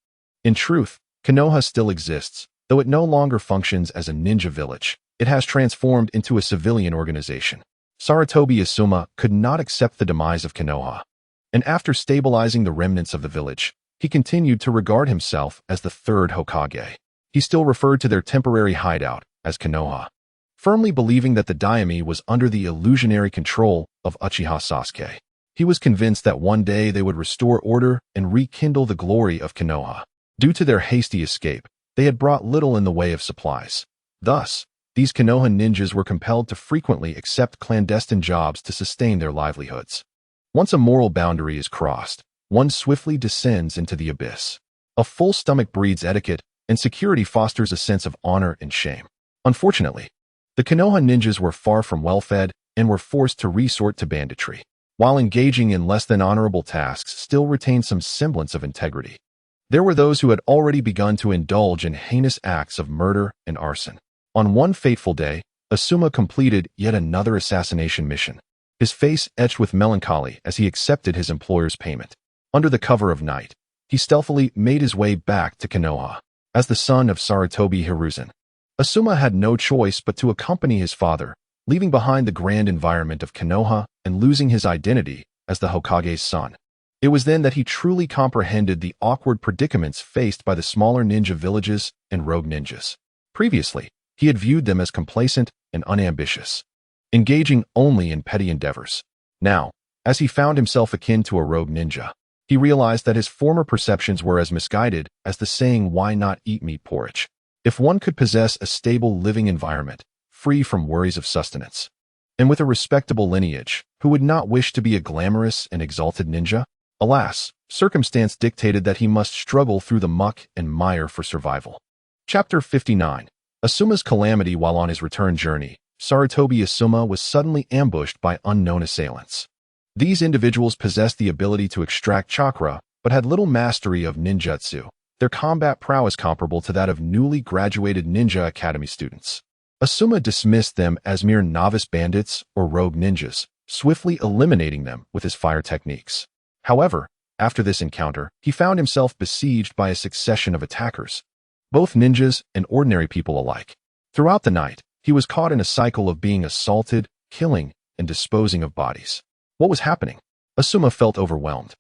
In truth, Konoha still exists, though it no longer functions as a ninja village. It has transformed into a civilian organization. Sarutobi Asuma could not accept the demise of Konoha, and after stabilizing the remnants of the village, he continued to regard himself as the third Hokage. He still referred to their temporary hideout as Konoha, firmly believing that the daimyo was under the illusionary control of Uchiha Sasuke. He was convinced that one day they would restore order and rekindle the glory of Konoha. Due to their hasty escape, they had brought little in the way of supplies. Thus, these Konoha ninjas were compelled to frequently accept clandestine jobs to sustain their livelihoods. Once a moral boundary is crossed, one swiftly descends into the abyss. A full stomach breeds etiquette, and security fosters a sense of honor and shame. Unfortunately, the Konoha ninjas were far from well-fed and were forced to resort to banditry, while engaging in less than honorable tasks still retained some semblance of integrity. There were those who had already begun to indulge in heinous acts of murder and arson. On one fateful day, Asuma completed yet another assassination mission, his face etched with melancholy as he accepted his employer's payment. Under the cover of night, he stealthily made his way back to Konoha. As the son of Sarutobi Hiruzen, Asuma had no choice but to accompany his father, leaving behind the grand environment of Konoha and losing his identity as the Hokage's son. It was then that he truly comprehended the awkward predicaments faced by the smaller ninja villages and rogue ninjas. Previously, he had viewed them as complacent and unambitious, engaging only in petty endeavors. Now, as he found himself akin to a rogue ninja, he realized that his former perceptions were as misguided as the saying, "Why not eat meat porridge?" If one could possess a stable living environment, free from worries of sustenance, and with a respectable lineage, who would not wish to be a glamorous and exalted ninja? Alas, circumstance dictated that he must struggle through the muck and mire for survival. Chapter 59. Asuma's calamity. While on his return journey, Sarutobi Asuma was suddenly ambushed by unknown assailants. These individuals possessed the ability to extract chakra, but had little mastery of ninjutsu, their combat prowess comparable to that of newly graduated ninja academy students. Asuma dismissed them as mere novice bandits or rogue ninjas, swiftly eliminating them with his fire techniques. However, after this encounter, he found himself besieged by a succession of attackers, both ninjas and ordinary people alike. Throughout the night, he was caught in a cycle of being assaulted, killing, and disposing of bodies. What was happening? Asuma felt overwhelmed.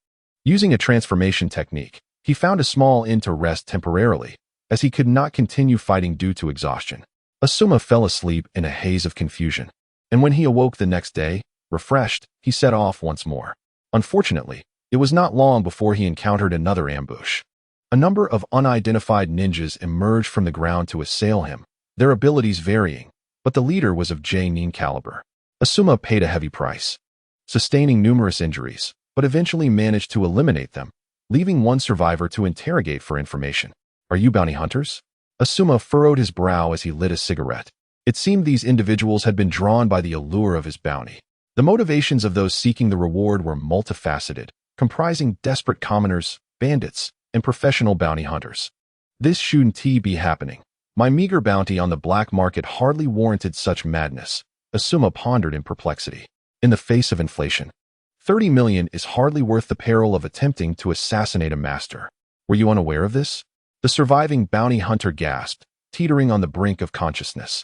Using a transformation technique, he found a small inn to rest temporarily, as he could not continue fighting due to exhaustion. Asuma fell asleep in a haze of confusion, and when he awoke the next day, refreshed, he set off once more. Unfortunately, it was not long before he encountered another ambush. A number of unidentified ninjas emerged from the ground to assail him, their abilities varying, but the leader was of J-nin caliber. Asuma paid a heavy price, sustaining numerous injuries, but eventually managed to eliminate them, leaving one survivor to interrogate for information. "Are you bounty hunters?" Asuma furrowed his brow as he lit a cigarette. It seemed these individuals had been drawn by the allure of his bounty. The motivations of those seeking the reward were multifaceted, comprising desperate commoners, bandits, and professional bounty hunters. This shouldn't be happening. My meager bounty on the black market hardly warranted such madness, Asuma pondered in perplexity. In the face of inflation, 30 million is hardly worth the peril of attempting to assassinate a master. Were you unaware of this? The surviving bounty hunter gasped, teetering on the brink of consciousness.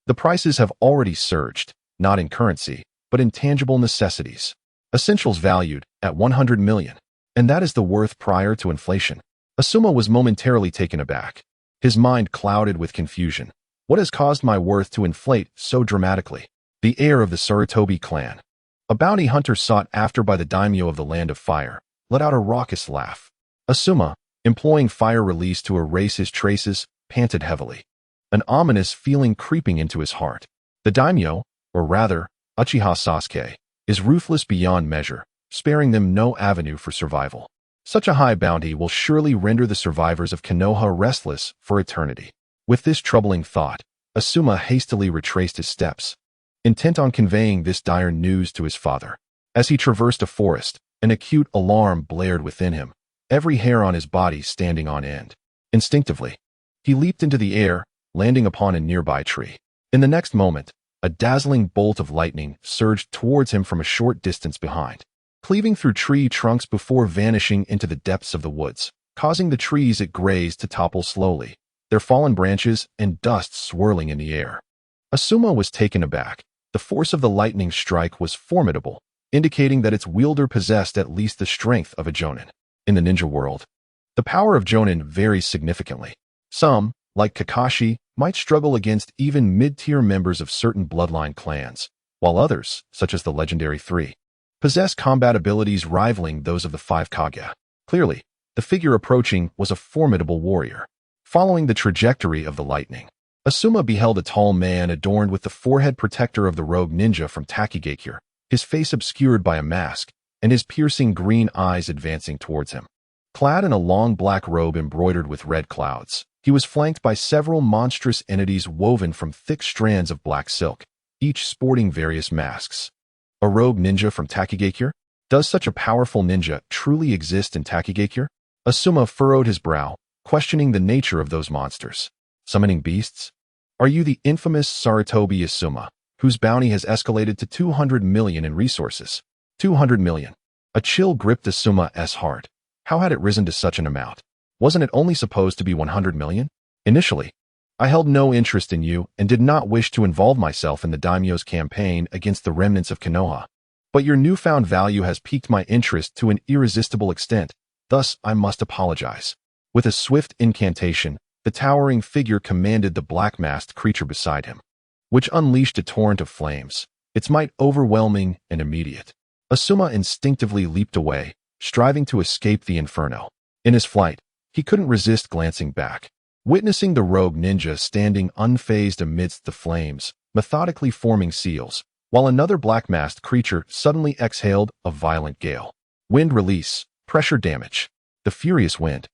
The prices have already surged, not in currency, but in tangible necessities. Essentials valued at 100 million. And that is the worth prior to inflation. Asuma was momentarily taken aback. His mind clouded with confusion. What has caused my worth to inflate so dramatically? The heir of the Sarutobi clan, a bounty hunter sought after by the daimyo of the Land of Fire, let out a raucous laugh. Asuma, employing fire release to erase his traces, panted heavily, an ominous feeling creeping into his heart. The daimyo, or rather, Uchiha Sasuke, is ruthless beyond measure, sparing them no avenue for survival. Such a high bounty will surely render the survivors of Konoha restless for eternity. With this troubling thought, Asuma hastily retraced his steps, intent on conveying this dire news to his father. As he traversed a forest, an acute alarm blared within him, every hair on his body standing on end. Instinctively, he leaped into the air, landing upon a nearby tree. In the next moment, a dazzling bolt of lightning surged towards him from a short distance behind, cleaving through tree trunks before vanishing into the depths of the woods, causing the trees it grazed to topple slowly, their fallen branches and dust swirling in the air. Asuma was taken aback. The force of the lightning strike was formidable, indicating that its wielder possessed at least the strength of a jonin. In the ninja world, the power of jonin varies significantly. Some, like Kakashi, might struggle against even mid-tier members of certain bloodline clans, while others, such as the legendary Three, possessed combat abilities rivaling those of the five Kage. Clearly, the figure approaching was a formidable warrior. Following the trajectory of the lightning, Asuma beheld a tall man adorned with the forehead protector of the rogue ninja from Takigakure, his face obscured by a mask, and his piercing green eyes advancing towards him. Clad in a long black robe embroidered with red clouds, he was flanked by several monstrous entities woven from thick strands of black silk, each sporting various masks. A rogue ninja from Takigakure? Does such a powerful ninja truly exist in Takigakure? Asuma furrowed his brow, questioning the nature of those monsters. Summoning beasts? Are you the infamous Sarutobi Asuma, whose bounty has escalated to 200 million in resources? 200 million. A chill gripped Asuma's heart. How had it risen to such an amount? Wasn't it only supposed to be 100 million? Initially, I held no interest in you and did not wish to involve myself in the daimyo's campaign against the remnants of Konoha. But your newfound value has piqued my interest to an irresistible extent, thus I must apologize. With a swift incantation, the towering figure commanded the black-masked creature beside him, which unleashed a torrent of flames, its might overwhelming and immediate. Asuma instinctively leaped away, striving to escape the inferno. In his flight, he couldn't resist glancing back, witnessing the rogue ninja standing unfazed amidst the flames, methodically forming seals, while another black-masked creature suddenly exhaled a violent gale. Wind release, pressure damage. The furious wind,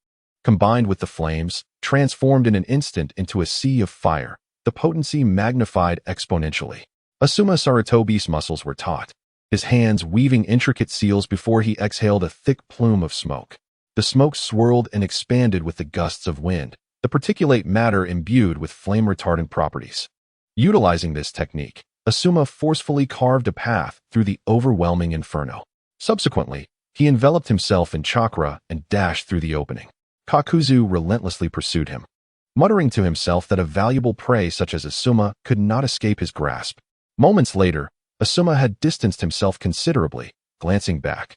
combined with the flames, transformed in an instant into a sea of fire, the potency magnified exponentially. Asuma Sarutobi's muscles were taut, his hands weaving intricate seals before he exhaled a thick plume of smoke. The smoke swirled and expanded with the gusts of wind, the particulate matter imbued with flame-retardant properties. Utilizing this technique, Asuma forcefully carved a path through the overwhelming inferno. Subsequently, he enveloped himself in chakra and dashed through the opening. Kakuzu relentlessly pursued him, muttering to himself that a valuable prey such as Asuma could not escape his grasp. Moments later, Asuma had distanced himself considerably. Glancing back,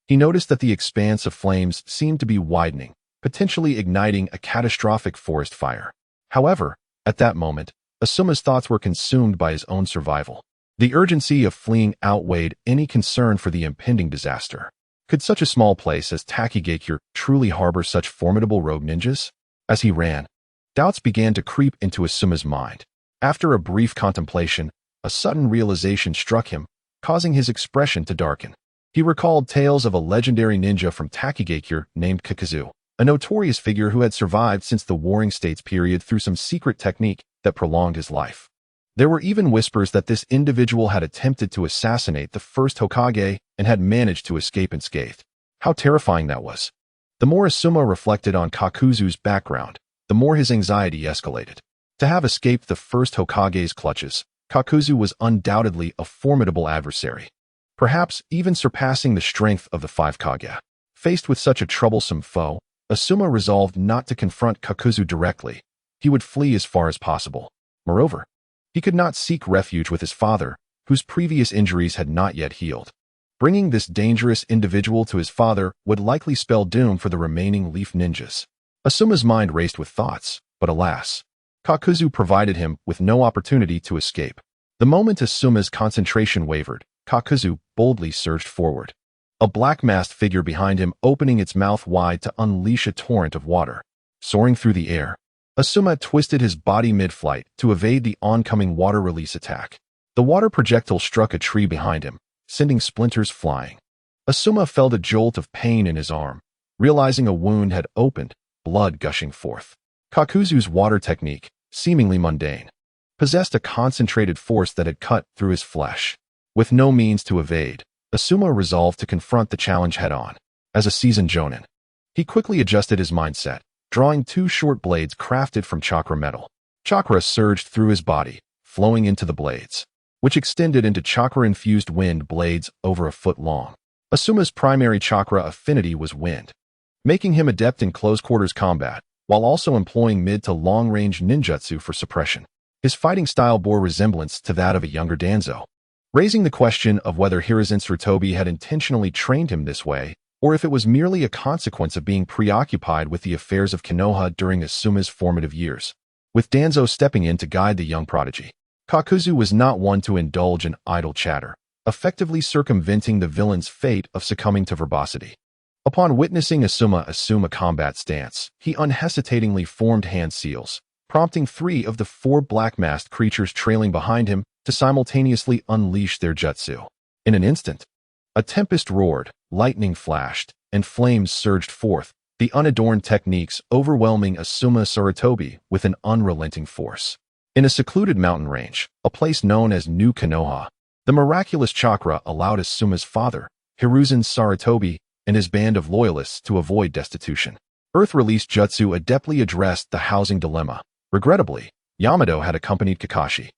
he noticed that the expanse of flames seemed to be widening, potentially igniting a catastrophic forest fire. However, at that moment, Asuma's thoughts were consumed by his own survival. The urgency of fleeing outweighed any concern for the impending disaster. Could such a small place as Takigakure truly harbor such formidable rogue ninjas? As he ran, doubts began to creep into Asuma's mind. After a brief contemplation, a sudden realization struck him, causing his expression to darken. He recalled tales of a legendary ninja from Takigakure named Kakazu, a notorious figure who had survived since the Warring States period through some secret technique that prolonged his life. There were even whispers that this individual had attempted to assassinate the first Hokage and had managed to escape unscathed. How terrifying that was. The more Asuma reflected on Kakuzu's background, the more his anxiety escalated. To have escaped the first Hokage's clutches, Kakuzu was undoubtedly a formidable adversary, perhaps even surpassing the strength of the five Kage. Faced with such a troublesome foe, Asuma resolved not to confront Kakuzu directly. He would flee as far as possible. Moreover, he could not seek refuge with his father, whose previous injuries had not yet healed. Bringing this dangerous individual to his father would likely spell doom for the remaining Leaf Ninjas. Asuma's mind raced with thoughts, but alas, Kakuzu provided him with no opportunity to escape. The moment Asuma's concentration wavered, Kakuzu boldly surged forward, a black-masked figure behind him opening its mouth wide to unleash a torrent of water. Soaring through the air, Asuma twisted his body mid-flight to evade the oncoming water release attack. The water projectile struck a tree behind him, sending splinters flying. Asuma felt a jolt of pain in his arm, realizing a wound had opened, blood gushing forth. Kakuzu's water technique, seemingly mundane, possessed a concentrated force that had cut through his flesh. With no means to evade, Asuma resolved to confront the challenge head-on. As a seasoned jonin, he quickly adjusted his mindset, drawing two short blades crafted from chakra metal. Chakra surged through his body, flowing into the blades, which extended into chakra-infused wind blades over a foot long. Asuma's primary chakra affinity was wind, making him adept in close-quarters combat, while also employing mid- to long-range ninjutsu for suppression. His fighting style bore resemblance to that of a younger Danzo, raising the question of whether Hiruzen Sarutobi had intentionally trained him this way, or if it was merely a consequence of being preoccupied with the affairs of Konoha during Asuma's formative years. With Danzo stepping in to guide the young prodigy, Kakuzu was not one to indulge in idle chatter. effectively circumventing the villain's fate of succumbing to verbosity. Upon witnessing Asuma assume a combat stance, he unhesitatingly formed hand seals, prompting 3 of the 4 black-masked creatures trailing behind him to simultaneously unleash their jutsu. In an instant, a tempest roared, lightning flashed, and flames surged forth, the unadorned techniques overwhelming Asuma Sarutobi with an unrelenting force. In a secluded mountain range, a place known as New Konoha, the miraculous chakra allowed Asuma's father, Hiruzen Sarutobi, and his band of loyalists to avoid destitution. Earth-released jutsu adeptly addressed the housing dilemma. Regrettably, Yamato had accompanied Kakashi,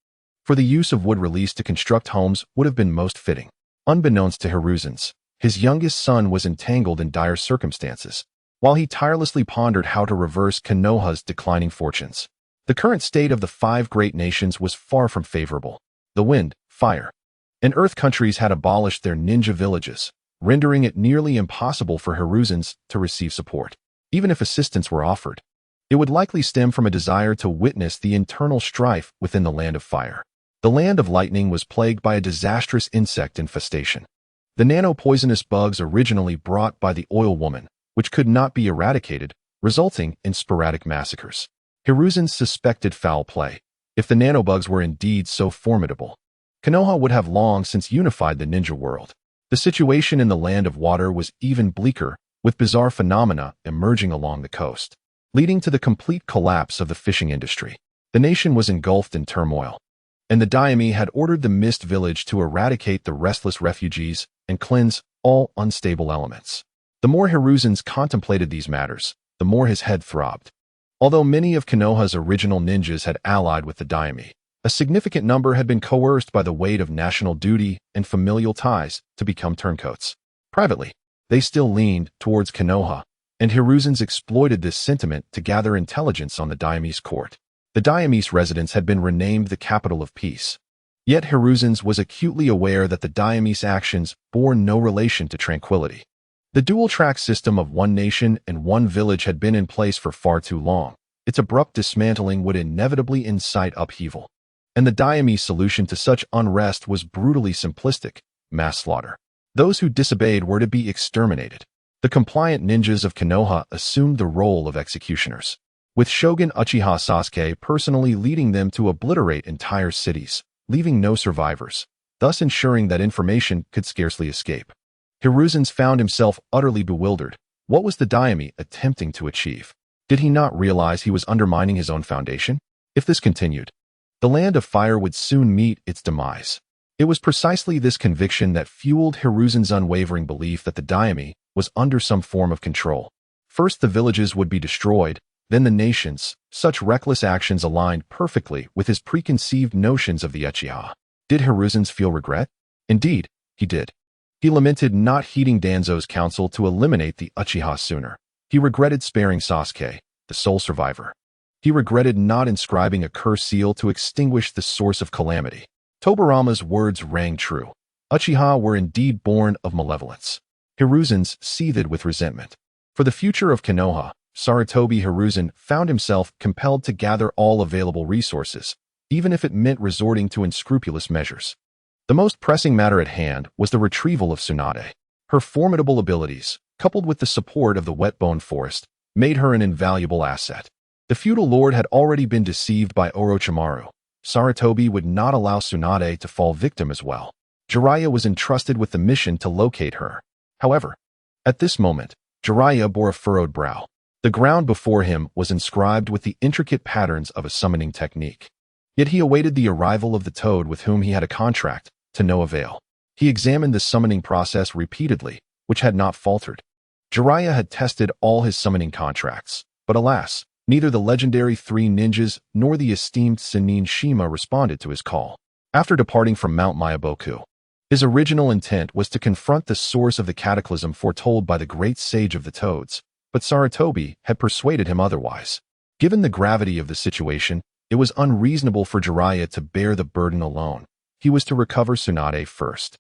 for the use of wood released to construct homes would have been most fitting. Unbeknownst to Hiruzen's, his youngest son was entangled in dire circumstances, while he tirelessly pondered how to reverse Konoha's declining fortunes. The current state of the 5 great nations was far from favorable. The wind, fire, and earth countries had abolished their ninja villages, rendering it nearly impossible for Hiruzen's to receive support. Even if assistance were offered, it would likely stem from a desire to witness the internal strife within the land of fire. The land of lightning was plagued by a disastrous insect infestation. The nano-poisonous bugs originally brought by the oil woman, which could not be eradicated, resulting in sporadic massacres. Hiruzen suspected foul play. If the nanobugs were indeed so formidable, Konoha would have long since unified the ninja world. The situation in the land of water was even bleaker, with bizarre phenomena emerging along the coast, leading to the complete collapse of the fishing industry. The nation was engulfed in turmoil, and the daimyo had ordered the Mist Village to eradicate the restless refugees and cleanse all unstable elements. The more Hiruzen contemplated these matters, the more his head throbbed. Although many of Konoha's original ninjas had allied with the daimyo, a significant number had been coerced by the weight of national duty and familial ties to become turncoats. Privately, they still leaned towards Konoha, and Hiruzen exploited this sentiment to gather intelligence on the daimyo's court. The daimyo's residence had been renamed the capital of peace. Yet Hiruzen was acutely aware that the daimyo's actions bore no relation to tranquility. The dual-track system of one nation and one village had been in place for far too long. Its abrupt dismantling would inevitably incite upheaval. And the daimyo's solution to such unrest was brutally simplistic: mass slaughter. Those who disobeyed were to be exterminated. The compliant ninjas of Konoha assumed the role of executioners, with Shogun Uchiha Sasuke personally leading them to obliterate entire cities, leaving no survivors, thus ensuring that information could scarcely escape. Hiruzen found himself utterly bewildered. What was the daimyo attempting to achieve? Did he not realize he was undermining his own foundation? If this continued, the land of fire would soon meet its demise. It was precisely this conviction that fueled Hiruzen's unwavering belief that the daimyo was under some form of control. First the villages would be destroyed, then the nations. Such reckless actions aligned perfectly with his preconceived notions of the Uchiha. Did Hiruzen feel regret? Indeed, he did. He lamented not heeding Danzo's counsel to eliminate the Uchiha sooner. He regretted sparing Sasuke, the sole survivor. He regretted not inscribing a curse seal to extinguish the source of calamity. Tobirama's words rang true. Uchiha were indeed born of malevolence. Hiruzen seethed with resentment. For the future of Konoha, Sarutobi Hiruzen found himself compelled to gather all available resources, even if it meant resorting to unscrupulous measures. The most pressing matter at hand was the retrieval of Tsunade. Her formidable abilities, coupled with the support of the Whetbone Forest, made her an invaluable asset. The feudal lord had already been deceived by Orochimaru. Sarutobi would not allow Tsunade to fall victim as well. Jiraiya was entrusted with the mission to locate her. However, at this moment, Jiraiya bore a furrowed brow. The ground before him was inscribed with the intricate patterns of a summoning technique. Yet he awaited the arrival of the toad with whom he had a contract, to no avail. He examined the summoning process repeatedly, which had not faltered. Jiraiya had tested all his summoning contracts, but alas, neither the legendary 3 ninjas nor the esteemed Sannin Shima responded to his call. After departing from Mount Miyaboku, his original intent was to confront the source of the cataclysm foretold by the great sage of the toads, but Sarutobi had persuaded him otherwise. Given the gravity of the situation, it was unreasonable for Jiraiya to bear the burden alone. He was to recover Tsunade first,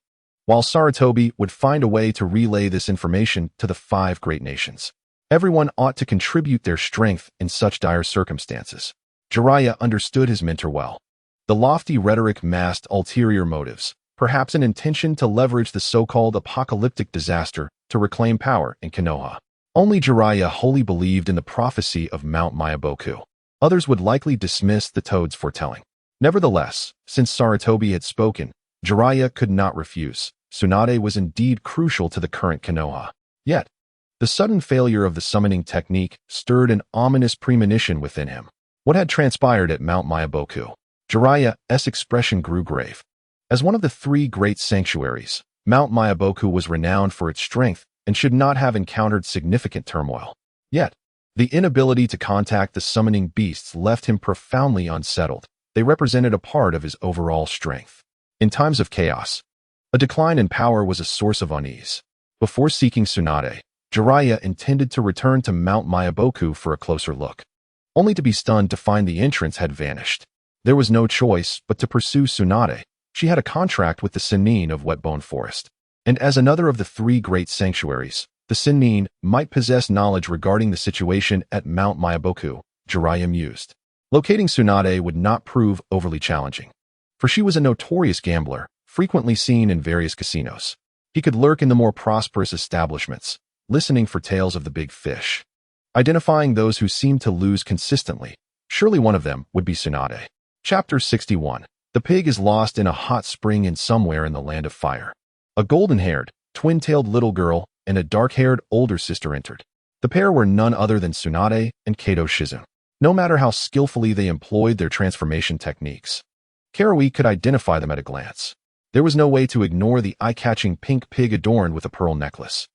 while Sarutobi would find a way to relay this information to the 5 great nations. Everyone ought to contribute their strength in such dire circumstances. Jiraiya understood his mentor well. The lofty rhetoric masked ulterior motives, perhaps an intention to leverage the so-called apocalyptic disaster to reclaim power in Konoha. Only Jiraiya wholly believed in the prophecy of Mount Myaboku. Others would likely dismiss the toad's foretelling. Nevertheless, since Sarutobi had spoken, Jiraiya could not refuse. Tsunade was indeed crucial to the current Konoha. Yet, the sudden failure of the summoning technique stirred an ominous premonition within him. What had transpired at Mount Myaboku? Jiraiya's expression grew grave. As one of the three great sanctuaries, Mount Myaboku was renowned for its strength and should not have encountered significant turmoil. Yet, the inability to contact the summoning beasts left him profoundly unsettled. They represented a part of his overall strength. In times of chaos, a decline in power was a source of unease. Before seeking Tsunade, Jiraiya intended to return to Mount Myaboku for a closer look, only to be stunned to find the entrance had vanished. There was no choice but to pursue Tsunade. She had a contract with the Sennin of Wetbone Forest, and as another of the three great sanctuaries, the Sennin might possess knowledge regarding the situation at Mount Myaboku. Jiraiya mused. Locating Tsunade would not prove overly challenging, for she was a notorious gambler, frequently seen in various casinos. He could lurk in the more prosperous establishments, listening for tales of the big fish. Identifying those who seemed to lose consistently, surely one of them would be Tsunade. Chapter 61. The pig is lost in a hot spring in somewhere in the land of fire. A golden-haired, twin-tailed little girl and a dark-haired older sister entered. The pair were none other than Tsunade and Kato Shizune. No matter how skillfully they employed their transformation techniques, Karui could identify them at a glance. There was no way to ignore the eye-catching pink pig adorned with a pearl necklace.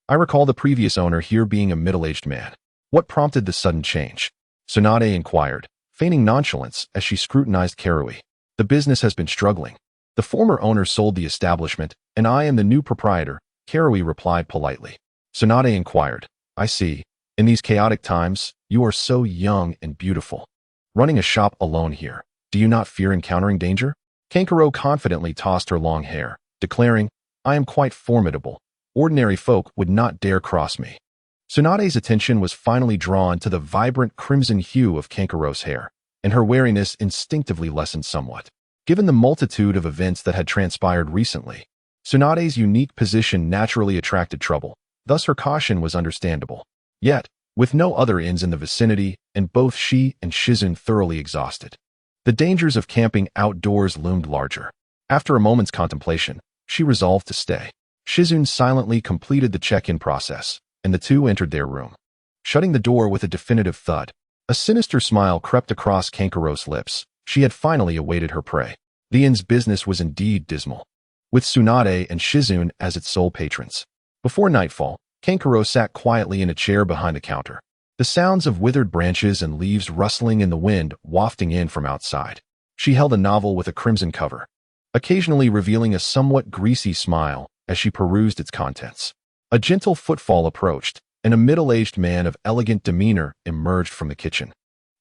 I recall the previous owner here being a middle-aged man. What prompted the sudden change? Tsunade inquired, feigning nonchalance as she scrutinized Karui. The business has been struggling. The former owner sold the establishment, and I am the new proprietor, Karui replied politely. Tsunade inquired, I see. In these chaotic times, you are so young and beautiful. Running a shop alone here, do you not fear encountering danger? Kankuro confidently tossed her long hair, declaring, I am quite formidable. Ordinary folk would not dare cross me. Tsunade's attention was finally drawn to the vibrant crimson hue of Kankuro's hair, and her wariness instinctively lessened somewhat. Given the multitude of events that had transpired recently, Tsunade's unique position naturally attracted trouble, thus her caution was understandable. Yet, with no other inns in the vicinity, and both she and Shizune thoroughly exhausted, the dangers of camping outdoors loomed larger. After a moment's contemplation, she resolved to stay. Shizune silently completed the check-in process, and the two entered their room. Shutting the door with a definitive thud, a sinister smile crept across Kankuro's lips. She had finally awaited her prey. The inn's business was indeed dismal, with Tsunade and Shizune as its sole patrons. Before nightfall, Kankuro sat quietly in a chair behind the counter, the sounds of withered branches and leaves rustling in the wind wafting in from outside. She held a novel with a crimson cover, occasionally revealing a somewhat greasy smile as she perused its contents. A gentle footfall approached, and a middle-aged man of elegant demeanor emerged from the kitchen,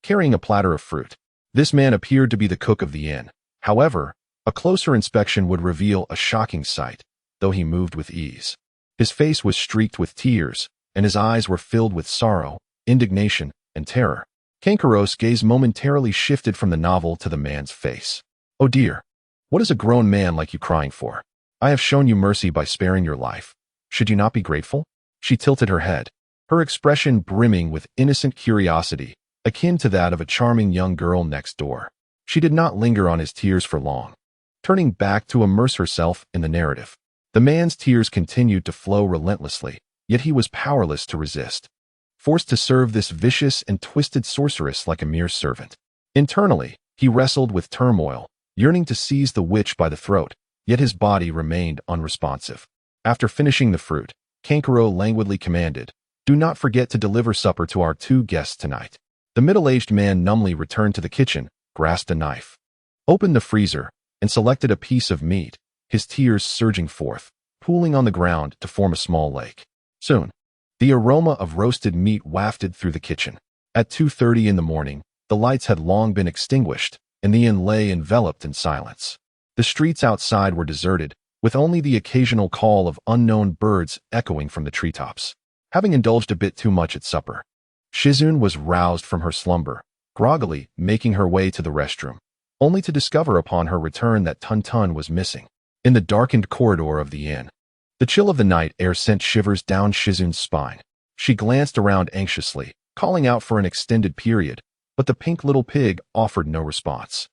carrying a platter of fruit. This man appeared to be the cook of the inn. However, a closer inspection would reveal a shocking sight, though he moved with ease. His face was streaked with tears, and his eyes were filled with sorrow, indignation, and terror. Kankuro's gaze momentarily shifted from the novel to the man's face. Oh dear, what is a grown man like you crying for? I have shown you mercy by sparing your life. Should you not be grateful? She tilted her head, her expression brimming with innocent curiosity, akin to that of a charming young girl next door. She did not linger on his tears for long, turning back to immerse herself in the narrative. The man's tears continued to flow relentlessly, yet he was powerless to resist, forced to serve this vicious and twisted sorceress like a mere servant. Internally, he wrestled with turmoil, yearning to seize the witch by the throat, yet his body remained unresponsive. After finishing the fruit, Kankuro languidly commanded, Do not forget to deliver supper to our two guests tonight. The middle-aged man numbly returned to the kitchen, grasped a knife, opened the freezer, and selected a piece of meat, his tears surging forth, pooling on the ground to form a small lake. Soon, the aroma of roasted meat wafted through the kitchen. At 2:30 in the morning, the lights had long been extinguished, and the inn lay enveloped in silence. The streets outside were deserted, with only the occasional call of unknown birds echoing from the treetops. Having indulged a bit too much at supper, Shizune was roused from her slumber, groggily making her way to the restroom. only to discover upon her return that Tun was missing. In the darkened corridor of the inn, the chill of the night air sent shivers down Shizun's spine. She glanced around anxiously, calling out for an extended period, but the pink little pig offered no response.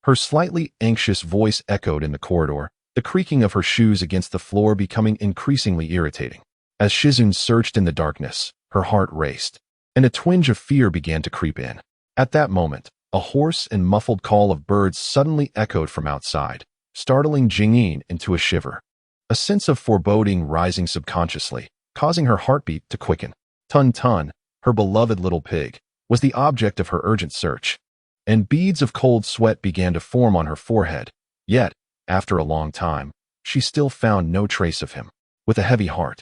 Her slightly anxious voice echoed in the corridor, the creaking of her shoes against the floor becoming increasingly irritating. As Shizun searched in the darkness, her heart raced, and a twinge of fear began to creep in. At that moment, a hoarse and muffled call of birds suddenly echoed from outside, startling Jingyin into a shiver. A sense of foreboding rising subconsciously, causing her heartbeat to quicken. Tun, her beloved little pig, was the object of her urgent search, and beads of cold sweat began to form on her forehead. Yet, after a long time, she still found no trace of him. With a heavy heart,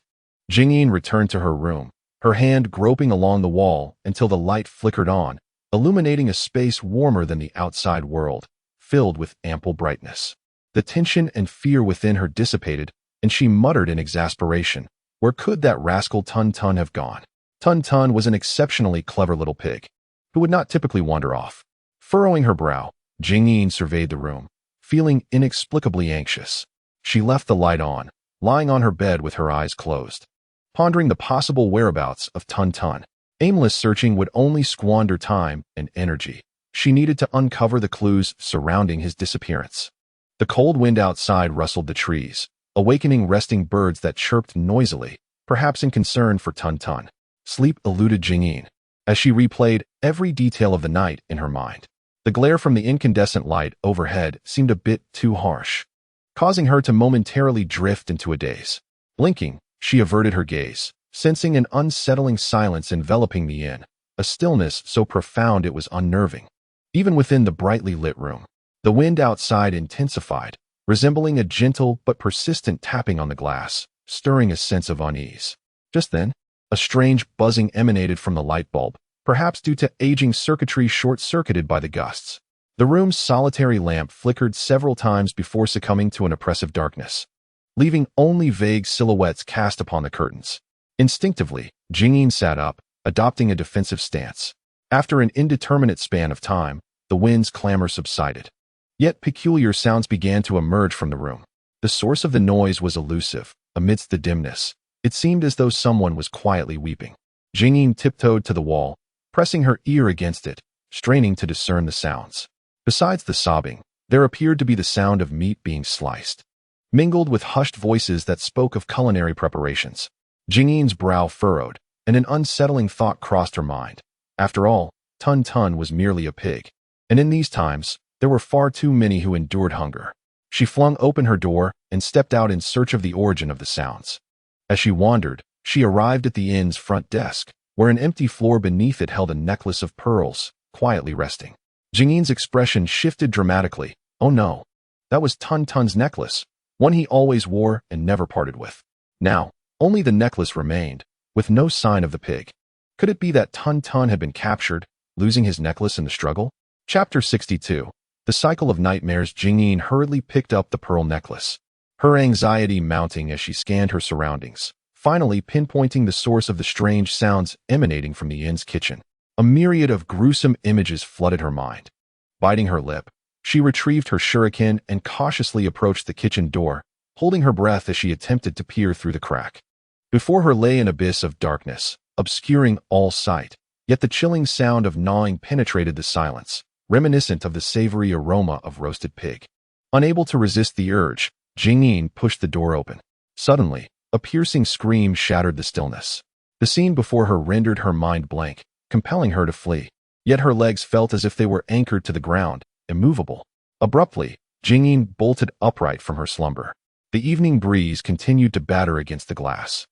Jingyin returned to her room, her hand groping along the wall until the light flickered on, illuminating a space warmer than the outside world, filled with ample brightness. The tension and fear within her dissipated, and she muttered in exasperation, "Where could that rascal Tun have gone?" Tun was an exceptionally clever little pig, who would not typically wander off. Furrowing her brow, Jingyin surveyed the room, feeling inexplicably anxious. She left the light on, lying on her bed with her eyes closed, pondering the possible whereabouts of Tun. Aimless searching would only squander time and energy. She needed to uncover the clues surrounding his disappearance. The cold wind outside rustled the trees, awakening resting birds that chirped noisily, perhaps in concern for Tun. Sleep eluded Jingyin, as she replayed every detail of the night in her mind. The glare from the incandescent light overhead seemed a bit too harsh, causing her to momentarily drift into a daze. Blinking, she averted her gaze, sensing an unsettling silence enveloping the inn, a stillness so profound it was unnerving. Even within the brightly lit room, the wind outside intensified, resembling a gentle but persistent tapping on the glass, stirring a sense of unease. Just then, a strange buzzing emanated from the light bulb, perhaps due to aging circuitry short-circuited by the gusts. The room's solitary lamp flickered several times before succumbing to an oppressive darkness, leaving only vague silhouettes cast upon the curtains. Instinctively, Jingyin sat up, adopting a defensive stance. After an indeterminate span of time, the wind's clamor subsided. Yet peculiar sounds began to emerge from the room. The source of the noise was elusive. Amidst the dimness, it seemed as though someone was quietly weeping. Jingyin tiptoed to the wall, pressing her ear against it, straining to discern the sounds. Besides the sobbing, there appeared to be the sound of meat being sliced, mingled with hushed voices that spoke of culinary preparations. Jingyin's brow furrowed, and an unsettling thought crossed her mind. After all, Tun was merely a pig, and in these times, there were far too many who endured hunger. She flung open her door and stepped out in search of the origin of the sounds. As she wandered, she arrived at the inn's front desk, where an empty floor beneath it held a necklace of pearls, quietly resting. Jingyin's expression shifted dramatically. Oh no, that was Tun's necklace, one he always wore and never parted with. Now, only the necklace remained, with no sign of the pig. Could it be that Tun had been captured, losing his necklace in the struggle? Chapter 62. The Cycle of Nightmares. Jingyin hurriedly picked up the pearl necklace, her anxiety mounting as she scanned her surroundings, finally pinpointing the source of the strange sounds emanating from the inn's kitchen. A myriad of gruesome images flooded her mind. Biting her lip, she retrieved her shuriken and cautiously approached the kitchen door, holding her breath as she attempted to peer through the crack. Before her lay an abyss of darkness, obscuring all sight, yet the chilling sound of gnawing penetrated the silence, reminiscent of the savory aroma of roasted pig. Unable to resist the urge, Jingyin pushed the door open. Suddenly, a piercing scream shattered the stillness. The scene before her rendered her mind blank, compelling her to flee. Yet her legs felt as if they were anchored to the ground, immovable. Abruptly, Jingyin bolted upright from her slumber. The evening breeze continued to batter against the glass,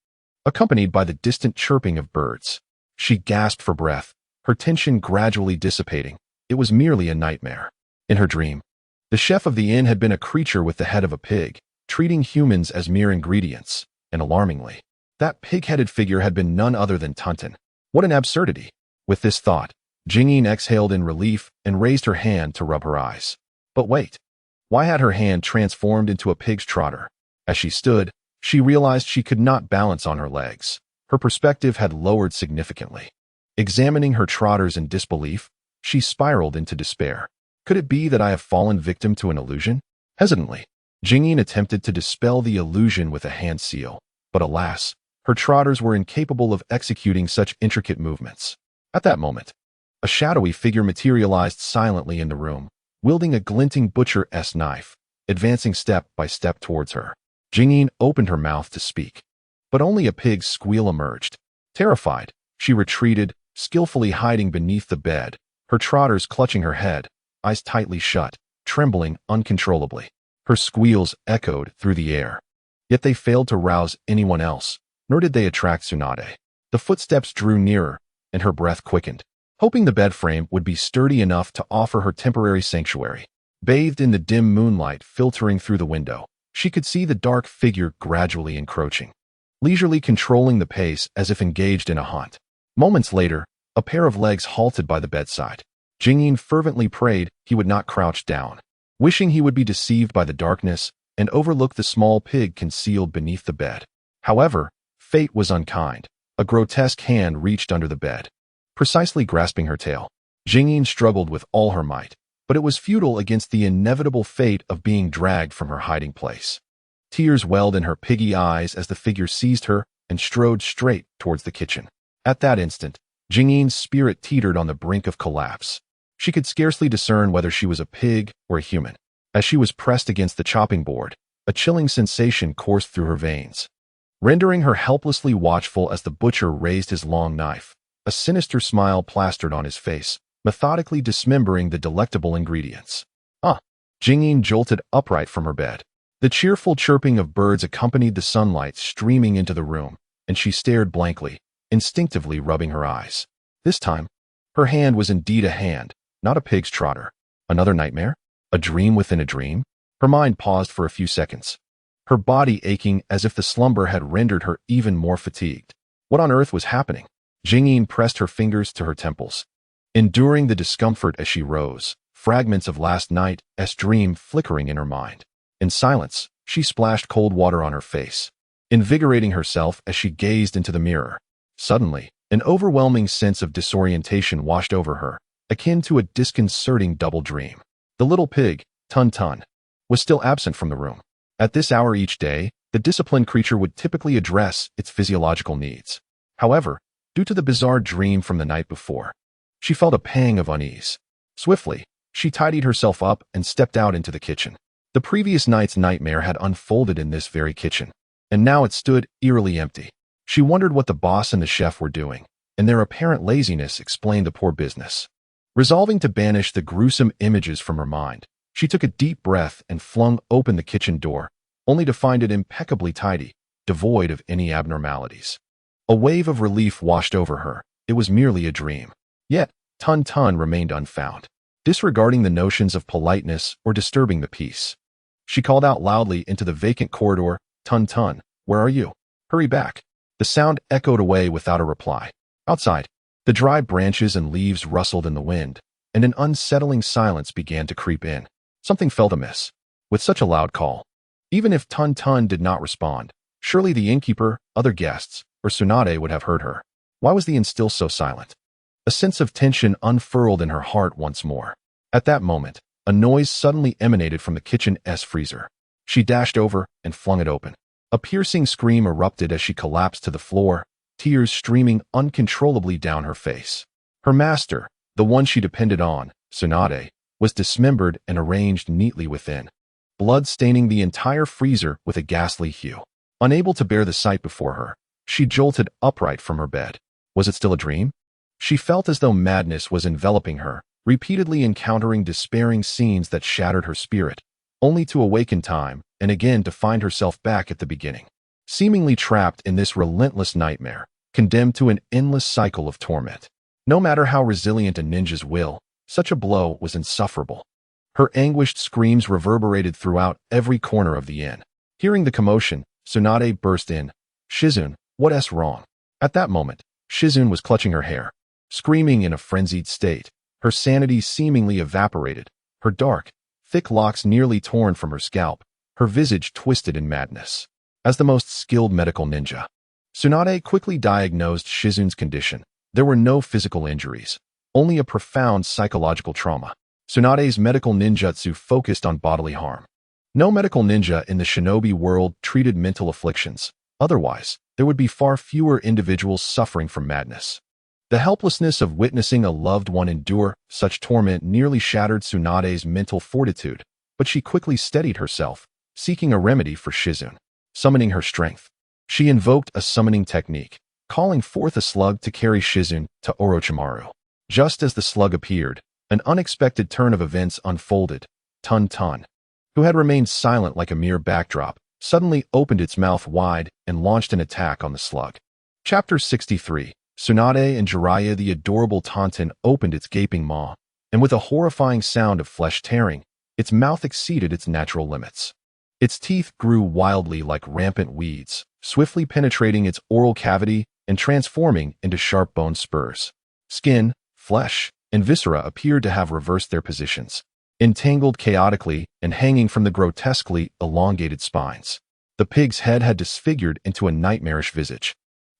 accompanied by the distant chirping of birds. She gasped for breath, her tension gradually dissipating. It was merely a nightmare. In her dream, the chef of the inn had been a creature with the head of a pig, treating humans as mere ingredients, and alarmingly, that pig-headed figure had been none other than Tun. What an absurdity! With this thought, Jingyin exhaled in relief and raised her hand to rub her eyes. But wait, why had her hand transformed into a pig's trotter? As she stood, she realized she could not balance on her legs. Her perspective had lowered significantly. Examining her trotters in disbelief, she spiraled into despair. Could it be that I have fallen victim to an illusion? Hesitantly, Jingyin attempted to dispel the illusion with a hand seal, but alas, her trotters were incapable of executing such intricate movements. At that moment, a shadowy figure materialized silently in the room, wielding a glinting butcher-esque knife, advancing step by step towards her. Jingyin opened her mouth to speak, but only a pig's squeal emerged. Terrified, she retreated, skillfully hiding beneath the bed, her trotters clutching her head, eyes tightly shut, trembling uncontrollably. Her squeals echoed through the air. Yet they failed to rouse anyone else, nor did they attract Tsunade. The footsteps drew nearer, and her breath quickened, hoping the bed frame would be sturdy enough to offer her temporary sanctuary. Bathed in the dim moonlight filtering through the window, she could see the dark figure gradually encroaching, leisurely controlling the pace as if engaged in a hunt. Moments later, a pair of legs halted by the bedside. Jingyin fervently prayed he would not crouch down, wishing he would be deceived by the darkness and overlook the small pig concealed beneath the bed. However, fate was unkind. A grotesque hand reached under the bed, precisely grasping her tail. Jingyin struggled with all her might, but it was futile against the inevitable fate of being dragged from her hiding place. Tears welled in her piggy eyes as the figure seized her and strode straight towards the kitchen. At that instant, Jingyin's spirit teetered on the brink of collapse. She could scarcely discern whether she was a pig or a human. As she was pressed against the chopping board, a chilling sensation coursed through her veins, rendering her helplessly watchful as the butcher raised his long knife. A sinister smile plastered on his face, methodically dismembering the delectable ingredients. Jingyin jolted upright from her bed. The cheerful chirping of birds accompanied the sunlight streaming into the room, and she stared blankly, instinctively rubbing her eyes. This time, her hand was indeed a hand, not a pig's trotter. Another nightmare? A dream within a dream? Her mind paused for a few seconds, her body aching as if the slumber had rendered her even more fatigued. What on earth was happening? Jingyin pressed her fingers to her temples, enduring the discomfort as she rose, fragments of last night's dream flickering in her mind. In silence, she splashed cold water on her face, invigorating herself as she gazed into the mirror. Suddenly, an overwhelming sense of disorientation washed over her, akin to a disconcerting double dream. The little pig, Tun Tun, was still absent from the room. At this hour each day, the disciplined creature would typically address its physiological needs. However, due to the bizarre dream from the night before, she felt a pang of unease. Swiftly, she tidied herself up and stepped out into the kitchen. The previous night's nightmare had unfolded in this very kitchen, and now it stood eerily empty. She wondered what the boss and the chef were doing, and their apparent laziness explained the poor business. Resolving to banish the gruesome images from her mind, she took a deep breath and flung open the kitchen door, only to find it impeccably tidy, devoid of any abnormalities. A wave of relief washed over her. It was merely a dream. Yet, Tun Tun remained unfound. Disregarding the notions of politeness or disturbing the peace, she called out loudly into the vacant corridor, "Tun Tun, where are you? Hurry back." The sound echoed away without a reply. Outside, the dry branches and leaves rustled in the wind, and an unsettling silence began to creep in. Something felt amiss with such a loud call. Even if Tun Tun did not respond, surely the innkeeper, other guests, or Tsunade would have heard her. Why was the inn still so silent? A sense of tension unfurled in her heart once more. At that moment, a noise suddenly emanated from the kitchen's freezer. She dashed over and flung it open. A piercing scream erupted as she collapsed to the floor, tears streaming uncontrollably down her face. Her master, the one she depended on, Tsunade, was dismembered and arranged neatly within, blood staining the entire freezer with a ghastly hue. Unable to bear the sight before her, she jolted upright from her bed. Was it still a dream? She felt as though madness was enveloping her, repeatedly encountering despairing scenes that shattered her spirit, only to awaken time and again to find herself back at the beginning, seemingly trapped in this relentless nightmare, condemned to an endless cycle of torment. No matter how resilient a ninja's will, such a blow was insufferable. Her anguished screams reverberated throughout every corner of the inn. Hearing the commotion, Tsunade burst in. "Shizune, what's wrong?" At that moment, Shizune was clutching her hair, screaming in a frenzied state, her sanity seemingly evaporated, her dark, thick locks nearly torn from her scalp, her visage twisted in madness. As the most skilled medical ninja, Tsunade quickly diagnosed Shizune's condition. There were no physical injuries, only a profound psychological trauma. Tsunade's medical ninjutsu focused on bodily harm. No medical ninja in the shinobi world treated mental afflictions. Otherwise, there would be far fewer individuals suffering from madness. The helplessness of witnessing a loved one endure such torment nearly shattered Tsunade's mental fortitude, but she quickly steadied herself, seeking a remedy for Shizune. Summoning her strength, she invoked a summoning technique, calling forth a slug to carry Shizune to Orochimaru. Just as the slug appeared, an unexpected turn of events unfolded. Tun, who had remained silent like a mere backdrop, suddenly opened its mouth wide and launched an attack on the slug. Chapter 63. Tsunade and Jiraiya. The adorable Tauntaun opened its gaping maw, and with a horrifying sound of flesh tearing, its mouth exceeded its natural limits. Its teeth grew wildly like rampant weeds, swiftly penetrating its oral cavity and transforming into sharp-boned spurs. Skin, flesh, and viscera appeared to have reversed their positions, entangled chaotically and hanging from the grotesquely elongated spines. The pig's head had disfigured into a nightmarish visage,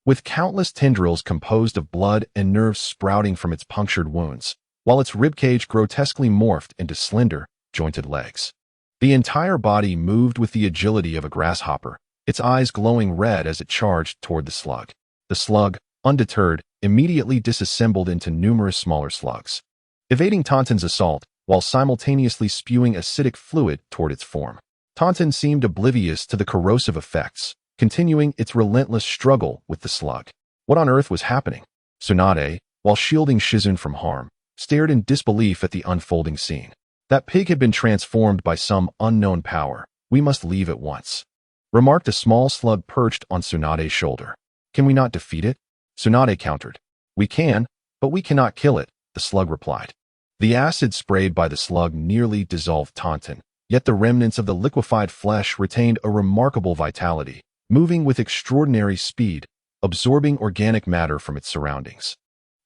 with countless tendrils composed of blood and nerves sprouting from its punctured wounds, while its ribcage grotesquely morphed into slender, jointed legs. The entire body moved with the agility of a grasshopper, its eyes glowing red as it charged toward the slug. The slug, undeterred, immediately disassembled into numerous smaller slugs, evading Tauntaun's assault while simultaneously spewing acidic fluid toward its form. Tauntaun seemed oblivious to the corrosive effects, continuing its relentless struggle with the slug. What on earth was happening? Tsunade, while shielding Shizune from harm, stared in disbelief at the unfolding scene. That pig had been transformed by some unknown power. We must leave at once, remarked a small slug perched on Tsunade's shoulder. Can we not defeat it? Tsunade countered. We can, but we cannot kill it, the slug replied. The acid sprayed by the slug nearly dissolved Tauntaun, yet the remnants of the liquefied flesh retained a remarkable vitality, moving with extraordinary speed, absorbing organic matter from its surroundings,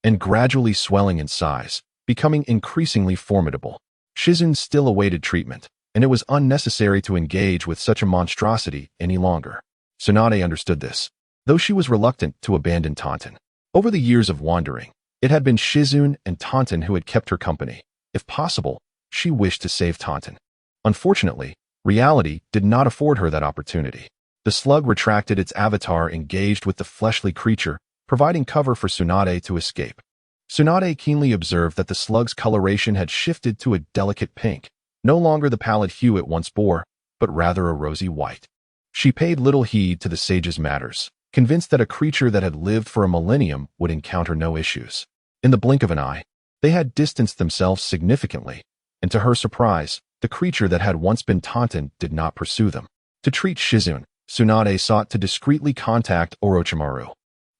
and gradually swelling in size, becoming increasingly formidable. Shizune still awaited treatment, and it was unnecessary to engage with such a monstrosity any longer. Tsunade understood this, though she was reluctant to abandon Tauntaun. Over the years of wandering, it had been Shizune and Tauntaun who had kept her company. If possible, she wished to save Tauntaun. Unfortunately, reality did not afford her that opportunity. The slug retracted its avatar, engaged with the fleshly creature, providing cover for Tsunade to escape. Tsunade keenly observed that the slug's coloration had shifted to a delicate pink, no longer the pallid hue it once bore, but rather a rosy white. She paid little heed to the sage's matters, convinced that a creature that had lived for a millennium would encounter no issues. In the blink of an eye, they had distanced themselves significantly, and to her surprise, the creature that had once been Tauntaun did not pursue them. To treat Shizune, Tsunade sought to discreetly contact Orochimaru,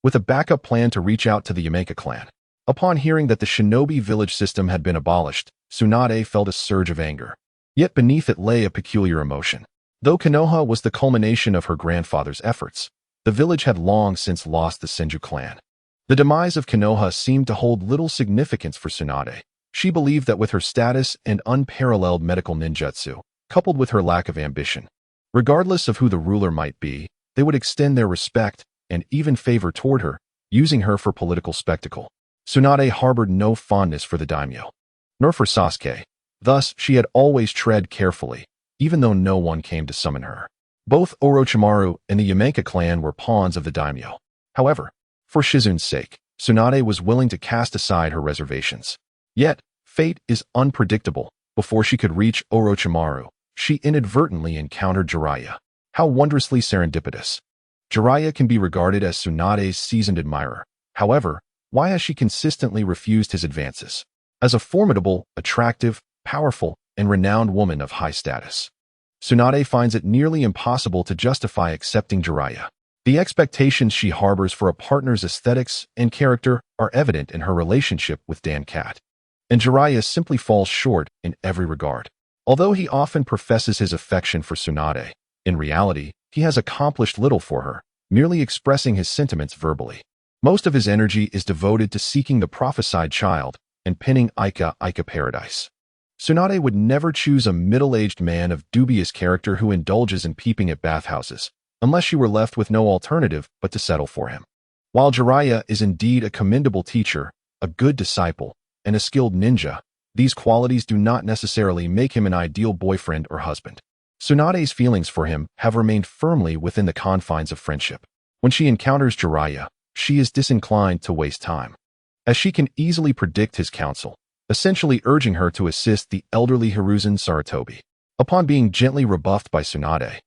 with a backup plan to reach out to the Yamaka clan. Upon hearing that the shinobi village system had been abolished, Tsunade felt a surge of anger. Yet beneath it lay a peculiar emotion. Though Konoha was the culmination of her grandfather's efforts, the village had long since lost the Senju clan. The demise of Konoha seemed to hold little significance for Tsunade. She believed that with her status and unparalleled medical ninjutsu, coupled with her lack of ambition, regardless of who the ruler might be, they would extend their respect and even favor toward her, using her for political spectacle. Tsunade harbored no fondness for the daimyo, nor for Sasuke. Thus, she had always tread carefully, even though no one came to summon her. Both Orochimaru and the Yamaka clan were pawns of the daimyo. However, for Shizune's sake, Tsunade was willing to cast aside her reservations. Yet, fate is unpredictable. Before she could reach Orochimaru, she inadvertently encountered Jiraiya. How wondrously serendipitous. Jiraiya can be regarded as Tsunade's seasoned admirer. However, why has she consistently refused his advances? As a formidable, attractive, powerful, and renowned woman of high status, Tsunade finds it nearly impossible to justify accepting Jiraiya. The expectations she harbors for a partner's aesthetics and character are evident in her relationship with Dan Cat, and Jiraiya simply falls short in every regard. Although he often professes his affection for Tsunade, in reality, he has accomplished little for her, merely expressing his sentiments verbally. Most of his energy is devoted to seeking the prophesied child and pinning Ica paradise. Tsunade would never choose a middle-aged man of dubious character who indulges in peeping at bathhouses, unless she were left with no alternative but to settle for him. While Jiraiya is indeed a commendable teacher, a good disciple, and a skilled ninja, these qualities do not necessarily make him an ideal boyfriend or husband. Tsunade's feelings for him have remained firmly within the confines of friendship. When she encounters Jiraiya, she is disinclined to waste time, as she can easily predict his counsel, essentially urging her to assist the elderly Hiruzen Sarutobi. Upon being gently rebuffed by Tsunade,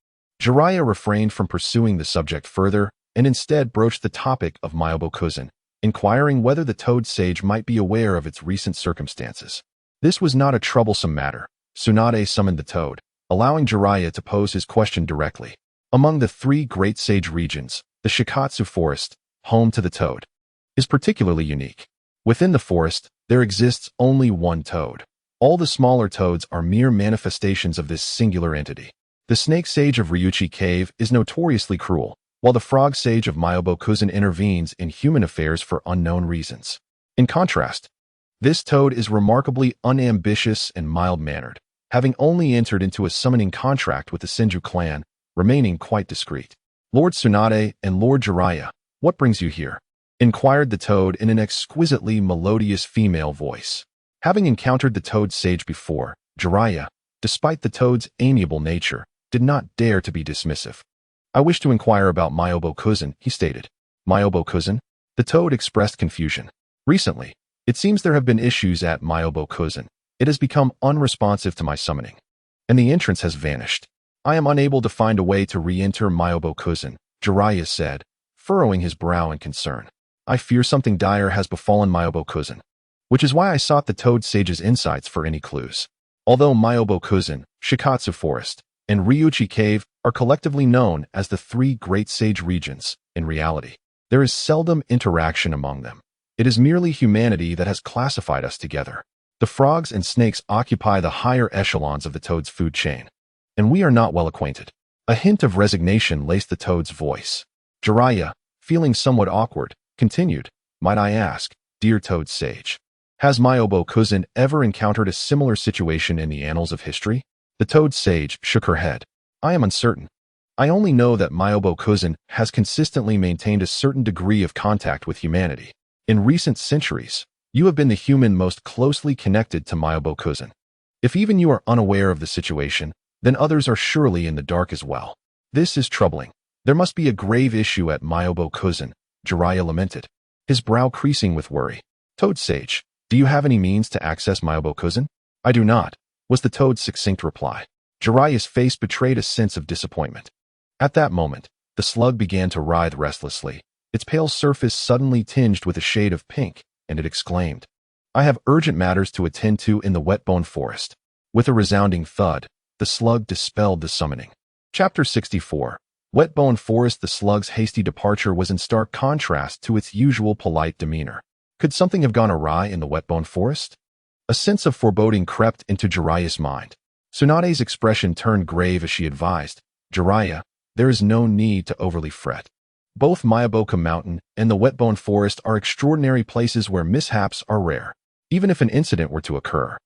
Jiraiya refrained from pursuing the subject further and instead broached the topic of Myobokuzen, inquiring whether the Toad Sage might be aware of its recent circumstances. This was not a troublesome matter. Tsunade summoned the Toad, allowing Jiraiya to pose his question directly. Among the 3 Great Sage regions, the Shikatsu Forest, home to the Toad, is particularly unique. Within the forest, there exists only one Toad. All the smaller toads are mere manifestations of this singular entity. The Snake Sage of Ryuchi Cave is notoriously cruel, while the Frog Sage of Myobokuzen intervenes in human affairs for unknown reasons. In contrast, this toad is remarkably unambitious and mild-mannered, having only entered into a summoning contract with the Senju clan, remaining quite discreet. Lord Tsunade and Lord Jiraiya, what brings you here? Inquired the toad in an exquisitely melodious female voice. Having encountered the Toad Sage before, Jiraiya, despite the toad's amiable nature, did not dare to be dismissive. I wish to inquire about Myobokuzen, he stated. Myobokuzen? The toad expressed confusion. Recently, it seems there have been issues at Myobokuzen. It has become unresponsive to my summoning, and the entrance has vanished. I am unable to find a way to re-enter Myobokuzen, Jiraiya said, furrowing his brow in concern. I fear something dire has befallen Myobokuzen, which is why I sought the Toad Sage's insights for any clues. Although Myobokuzen, Shikatsu Forest, and Ryuchi Cave are collectively known as the 3 Great Sage regions, in reality, there is seldom interaction among them. It is merely humanity that has classified us together. The frogs and snakes occupy the higher echelons of the toad's food chain, and we are not well acquainted. A hint of resignation laced the toad's voice. Jiraiya, feeling somewhat awkward, continued, Might I ask, dear Toad Sage, has Myobokuzen ever encountered a similar situation in the annals of history? The Toad Sage shook her head. I am uncertain. I only know that Myobokuzen has consistently maintained a certain degree of contact with humanity. In recent centuries, you have been the human most closely connected to Myobokuzen. If even you are unaware of the situation, then others are surely in the dark as well. This is troubling. There must be a grave issue at Myobokuzen, Jiraiya lamented, his brow creasing with worry. Toad Sage, do you have any means to access Myobokuzen? I do not, was the toad's succinct reply. Jiraiya's face betrayed a sense of disappointment. At that moment, the slug began to writhe restlessly, its pale surface suddenly tinged with a shade of pink, and it exclaimed, I have urgent matters to attend to in the Whetbone Forest. With a resounding thud, the slug dispelled the summoning. Chapter 64. Whetbone Forest. The slug's hasty departure was in stark contrast to its usual polite demeanor. Could something have gone awry in the Whetbone Forest? A sense of foreboding crept into Jiraiya's mind. Tsunade's expression turned grave as she advised, Jiraiya, there is no need to overly fret. Both Myoboku Mountain and the Whetbone Forest are extraordinary places where mishaps are rare. Even if an incident were to occur,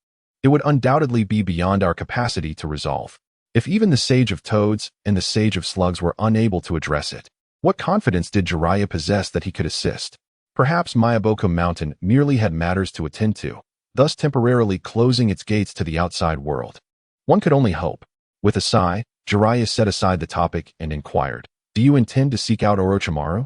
it would undoubtedly be beyond our capacity to resolve. If even the Sage of Toads and the Sage of Slugs were unable to address it, what confidence did Jiraiya possess that he could assist? Perhaps Myoboku Mountain merely had matters to attend to, thus temporarily closing its gates to the outside world. One could only hope. With a sigh, Jiraiya set aside the topic and inquired, Do you intend to seek out Orochimaru?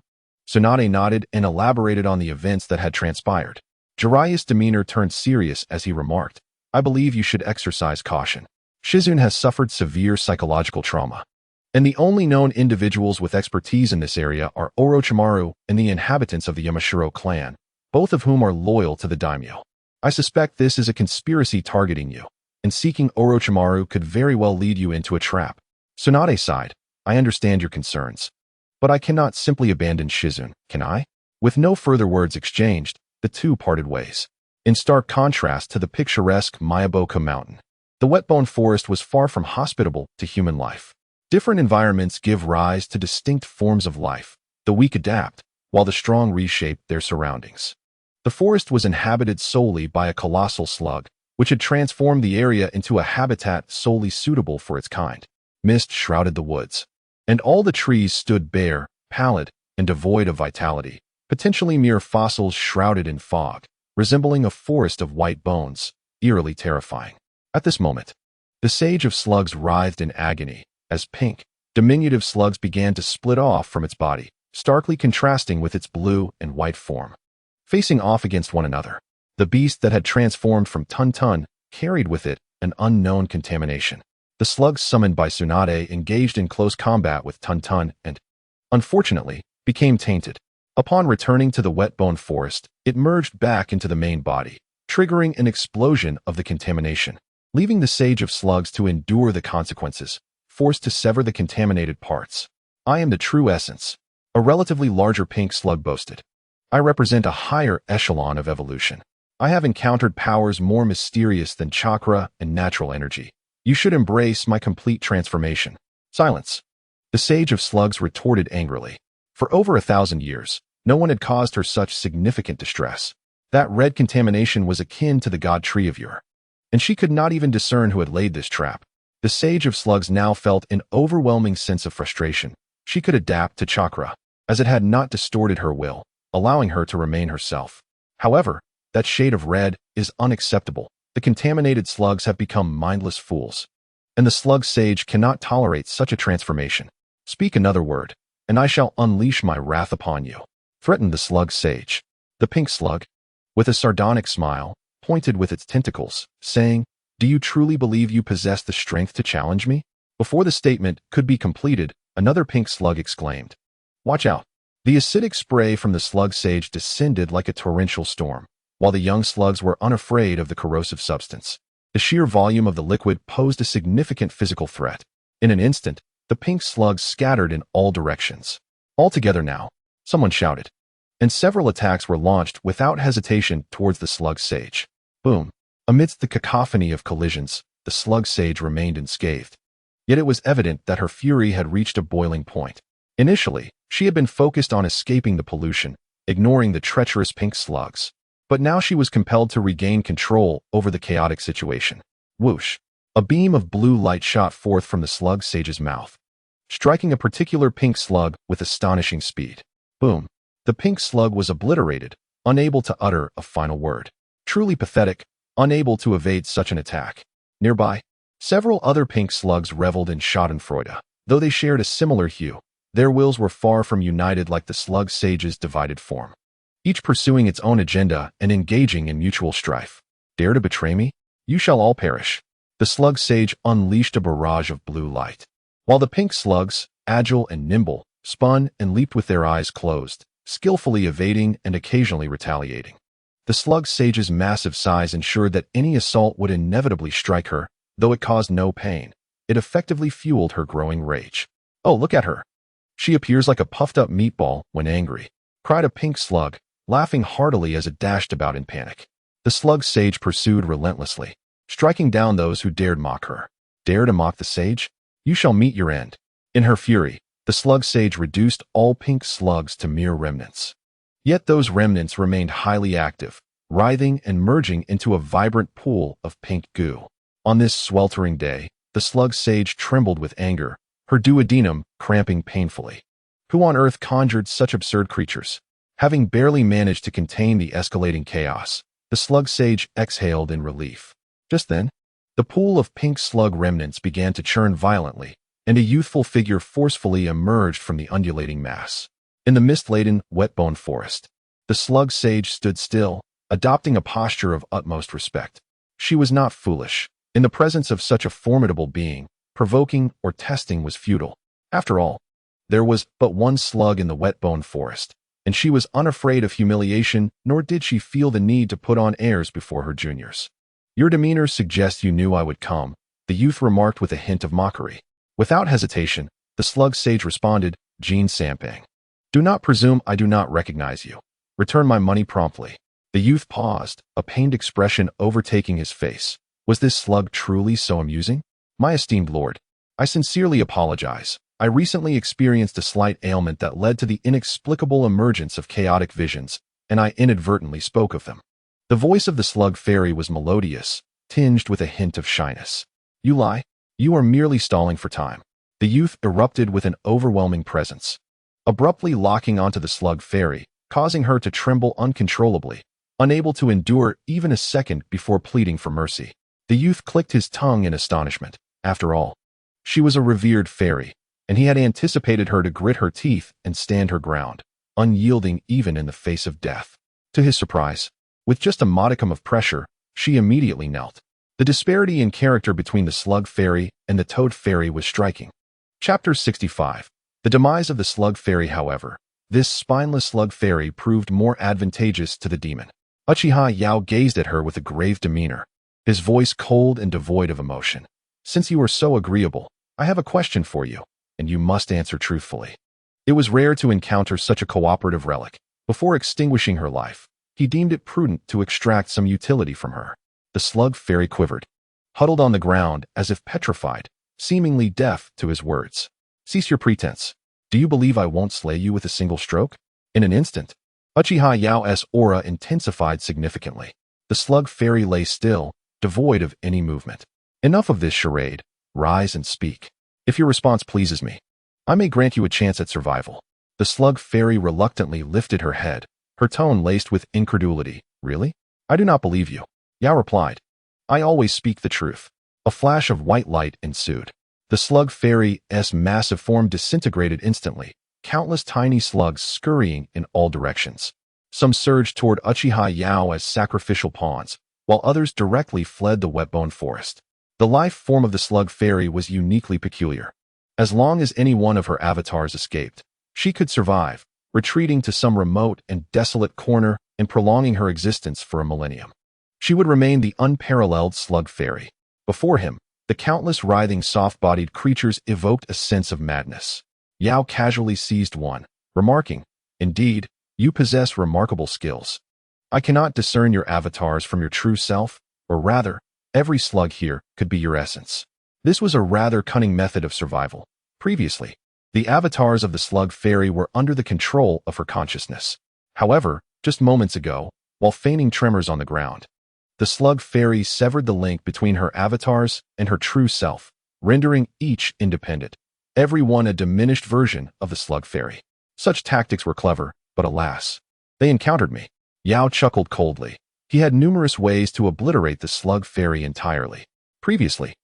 Tsunade nodded and elaborated on the events that had transpired. Jiraiya's demeanor turned serious as he remarked, I believe you should exercise caution. Shizune has suffered severe psychological trauma, and the only known individuals with expertise in this area are Orochimaru and the inhabitants of the Yamashiro clan, both of whom are loyal to the daimyo. I suspect this is a conspiracy targeting you, and seeking Orochimaru could very well lead you into a trap. Tsunade sighed, I understand your concerns, but I cannot simply abandon Shizune, can I? With no further words exchanged, the two parted ways. In stark contrast to the picturesque Myoboku Mountain, the Whetbone Forest was far from hospitable to human life. Different environments give rise to distinct forms of life. The weak adapt, while the strong reshape their surroundings. The forest was inhabited solely by a colossal slug, which had transformed the area into a habitat solely suitable for its kind. Mist shrouded the woods, and all the trees stood bare, pallid, and devoid of vitality, potentially mere fossils shrouded in fog, resembling a forest of white bones. eerily terrifying. At this moment, the Sage of Slugs writhed in agony as pink, diminutive slugs began to split off from its body, starkly contrasting with its blue and white form. Facing off against one another, the beast that had transformed from Tun carried with it an unknown contamination. The slugs summoned by Tsunade engaged in close combat with Tun and, unfortunately, became tainted. Upon returning to the wet-bone forest, it merged back into the main body, triggering an explosion of the contamination, leaving the Sage of Slugs to endure the consequences, forced to sever the contaminated parts. I am the true essence, a relatively larger pink slug boasted. I represent a higher echelon of evolution. I have encountered powers more mysterious than chakra and natural energy. You should embrace my complete transformation. Silence. The Sage of Slugs retorted angrily. For over 1,000 years, no one had caused her such significant distress. That red contamination was akin to the god tree of Ur, and she could not even discern who had laid this trap. The Sage of Slugs now felt an overwhelming sense of frustration. She could adapt to chakra, as it had not distorted her will, allowing her to remain herself. However, that shade of red is unacceptable. The contaminated slugs have become mindless fools, and the slug sage cannot tolerate such a transformation. Speak another word, and I shall unleash my wrath upon you, threatened the slug sage. The pink slug, with a sardonic smile, pointed with its tentacles, saying, "Do you truly believe you possess the strength to challenge me?" Before the statement could be completed, another pink slug exclaimed, "Watch out." The acidic spray from the slug sage descended like a torrential storm, while the young slugs were unafraid of the corrosive substance. The sheer volume of the liquid posed a significant physical threat. In an instant, the pink slugs scattered in all directions. "All together now," someone shouted, and several attacks were launched without hesitation towards the slug sage. Boom. Amidst the cacophony of collisions, the slug sage remained unscathed. Yet it was evident that her fury had reached a boiling point. Initially, she had been focused on escaping the pollution, ignoring the treacherous pink slugs. But now she was compelled to regain control over the chaotic situation. Whoosh! A beam of blue light shot forth from the slug sage's mouth, striking a particular pink slug with astonishing speed. Boom! The pink slug was obliterated, unable to utter a final word. Truly pathetic, unable to evade such an attack. Nearby, several other pink slugs reveled in schadenfreude. Though they shared a similar hue, their wills were far from united like the slug sage's divided form, each pursuing its own agenda and engaging in mutual strife. Dare to betray me? You shall all perish. The slug sage unleashed a barrage of blue light, while the pink slugs, agile and nimble, spun and leaped with their eyes closed, skillfully evading and occasionally retaliating. The slug sage's massive size ensured that any assault would inevitably strike her, though it caused no pain. It effectively fueled her growing rage. "Oh, look at her. She appears like a puffed-up meatball when angry," cried a pink slug, laughing heartily as it dashed about in panic. The slug sage pursued relentlessly, striking down those who dared mock her. Dare to mock the sage? You shall meet your end. In her fury, the slug sage reduced all pink slugs to mere remnants. Yet those remnants remained highly active, writhing and merging into a vibrant pool of pink goo. On this sweltering day, the slug sage trembled with anger, her duodenum cramping painfully. Who on earth conjured such absurd creatures? Having barely managed to contain the escalating chaos, the slug sage exhaled in relief. Just then, the pool of pink slug remnants began to churn violently, and a youthful figure forcefully emerged from the undulating mass. In the mist-laden, wet-bone forest, the slug sage stood still, adopting a posture of utmost respect. She was not foolish. In the presence of such a formidable being, provoking or testing was futile. After all, there was but one slug in the wet-bone forest, and she was unafraid of humiliation, nor did she feel the need to put on airs before her juniors. "Your demeanor suggests you knew I would come," the youth remarked with a hint of mockery. Without hesitation, the slug sage responded, "Jean Sampang. Do not presume I do not recognize you. Return my money promptly." The youth paused, a pained expression overtaking his face. Was this slug truly so amusing? "My esteemed lord, I sincerely apologize. I recently experienced a slight ailment that led to the inexplicable emergence of chaotic visions, and I inadvertently spoke of them." The voice of the slug fairy was melodious, tinged with a hint of shyness. "You lie. You are merely stalling for time." The youth erupted with an overwhelming presence, abruptly locking onto the slug fairy, causing her to tremble uncontrollably. unable to endure even a second before pleading for mercy. The youth clicked his tongue in astonishment. After all, she was a revered fairy, and he had anticipated her to grit her teeth and stand her ground, unyielding even in the face of death. To his surprise, with just a modicum of pressure, she immediately knelt. The disparity in character between the Slug Fairy and the Toad Fairy was striking. Chapter 65. The demise of the Slug Fairy. However, this spineless Slug Fairy proved more advantageous to the demon. Uchiha Yao gazed at her with a grave demeanor, his voice cold and devoid of emotion. Since you are so agreeable, I have a question for you, and you must answer truthfully. It was rare to encounter such a cooperative relic. Before extinguishing her life, he deemed it prudent to extract some utility from her. The Slug Fairy quivered, huddled on the ground as if petrified, seemingly deaf to his words. Cease your pretense. Do you believe I won't slay you with a single stroke? In an instant, Uchiha Yao's aura intensified significantly. The Slug Fairy lay still, devoid of any movement. Enough of this charade. Rise and speak. If your response pleases me, I may grant you a chance at survival. The Slug Fairy reluctantly lifted her head, her tone laced with incredulity. Really? I do not believe you. Yao replied. I always speak the truth. A flash of white light ensued. The Slug Fairy's massive form disintegrated instantly, countless tiny slugs scurrying in all directions. Some surged toward Uchiha Yao as sacrificial pawns, while others directly fled the wetbone forest. The life form of the Slug Fairy was uniquely peculiar. As long as any one of her avatars escaped, she could survive, retreating to some remote and desolate corner and prolonging her existence for a millennium. She would remain the unparalleled Slug Fairy. Before him, the countless writhing soft-bodied creatures evoked a sense of madness. Yao casually seized one, remarking, Indeed, you possess remarkable skills. I cannot discern your avatars from your true self, or rather, every slug here could be your essence. This was a rather cunning method of survival. Previously, the avatars of the Slug Fairy were under the control of her consciousness. However, just moments ago, while feigning tremors on the ground, the Slug Fairy severed the link between her avatars and her true self, rendering each independent, every one a diminished version of the Slug Fairy. Such tactics were clever, but alas, they encountered me. Yao chuckled coldly. He had numerous ways to obliterate the Slug Fairy entirely. Previously,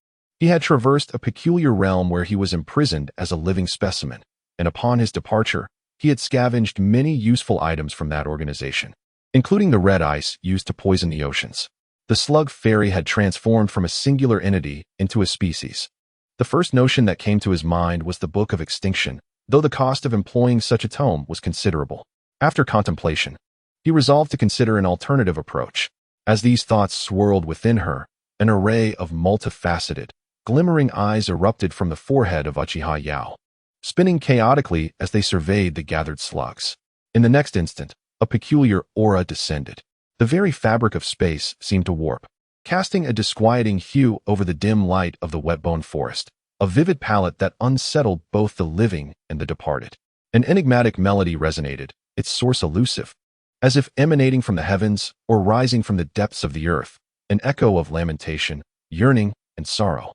he had traversed a peculiar realm where he was imprisoned as a living specimen, and upon his departure, he had scavenged many useful items from that organization, including the red ice used to poison the oceans. The Slug Fairy had transformed from a singular entity into a species. The first notion that came to his mind was the Book of Extinction, though the cost of employing such a tome was considerable. After contemplation, he resolved to consider an alternative approach. As these thoughts swirled within her, an array of multifaceted, glimmering eyes erupted from the forehead of Uchiha Yao, spinning chaotically as they surveyed the gathered slugs. In the next instant, a peculiar aura descended. The very fabric of space seemed to warp, casting a disquieting hue over the dim light of the wetbone forest, a vivid palette that unsettled both the living and the departed. An enigmatic melody resonated, its source elusive, as if emanating from the heavens or rising from the depths of the earth, an echo of lamentation, yearning, and sorrow.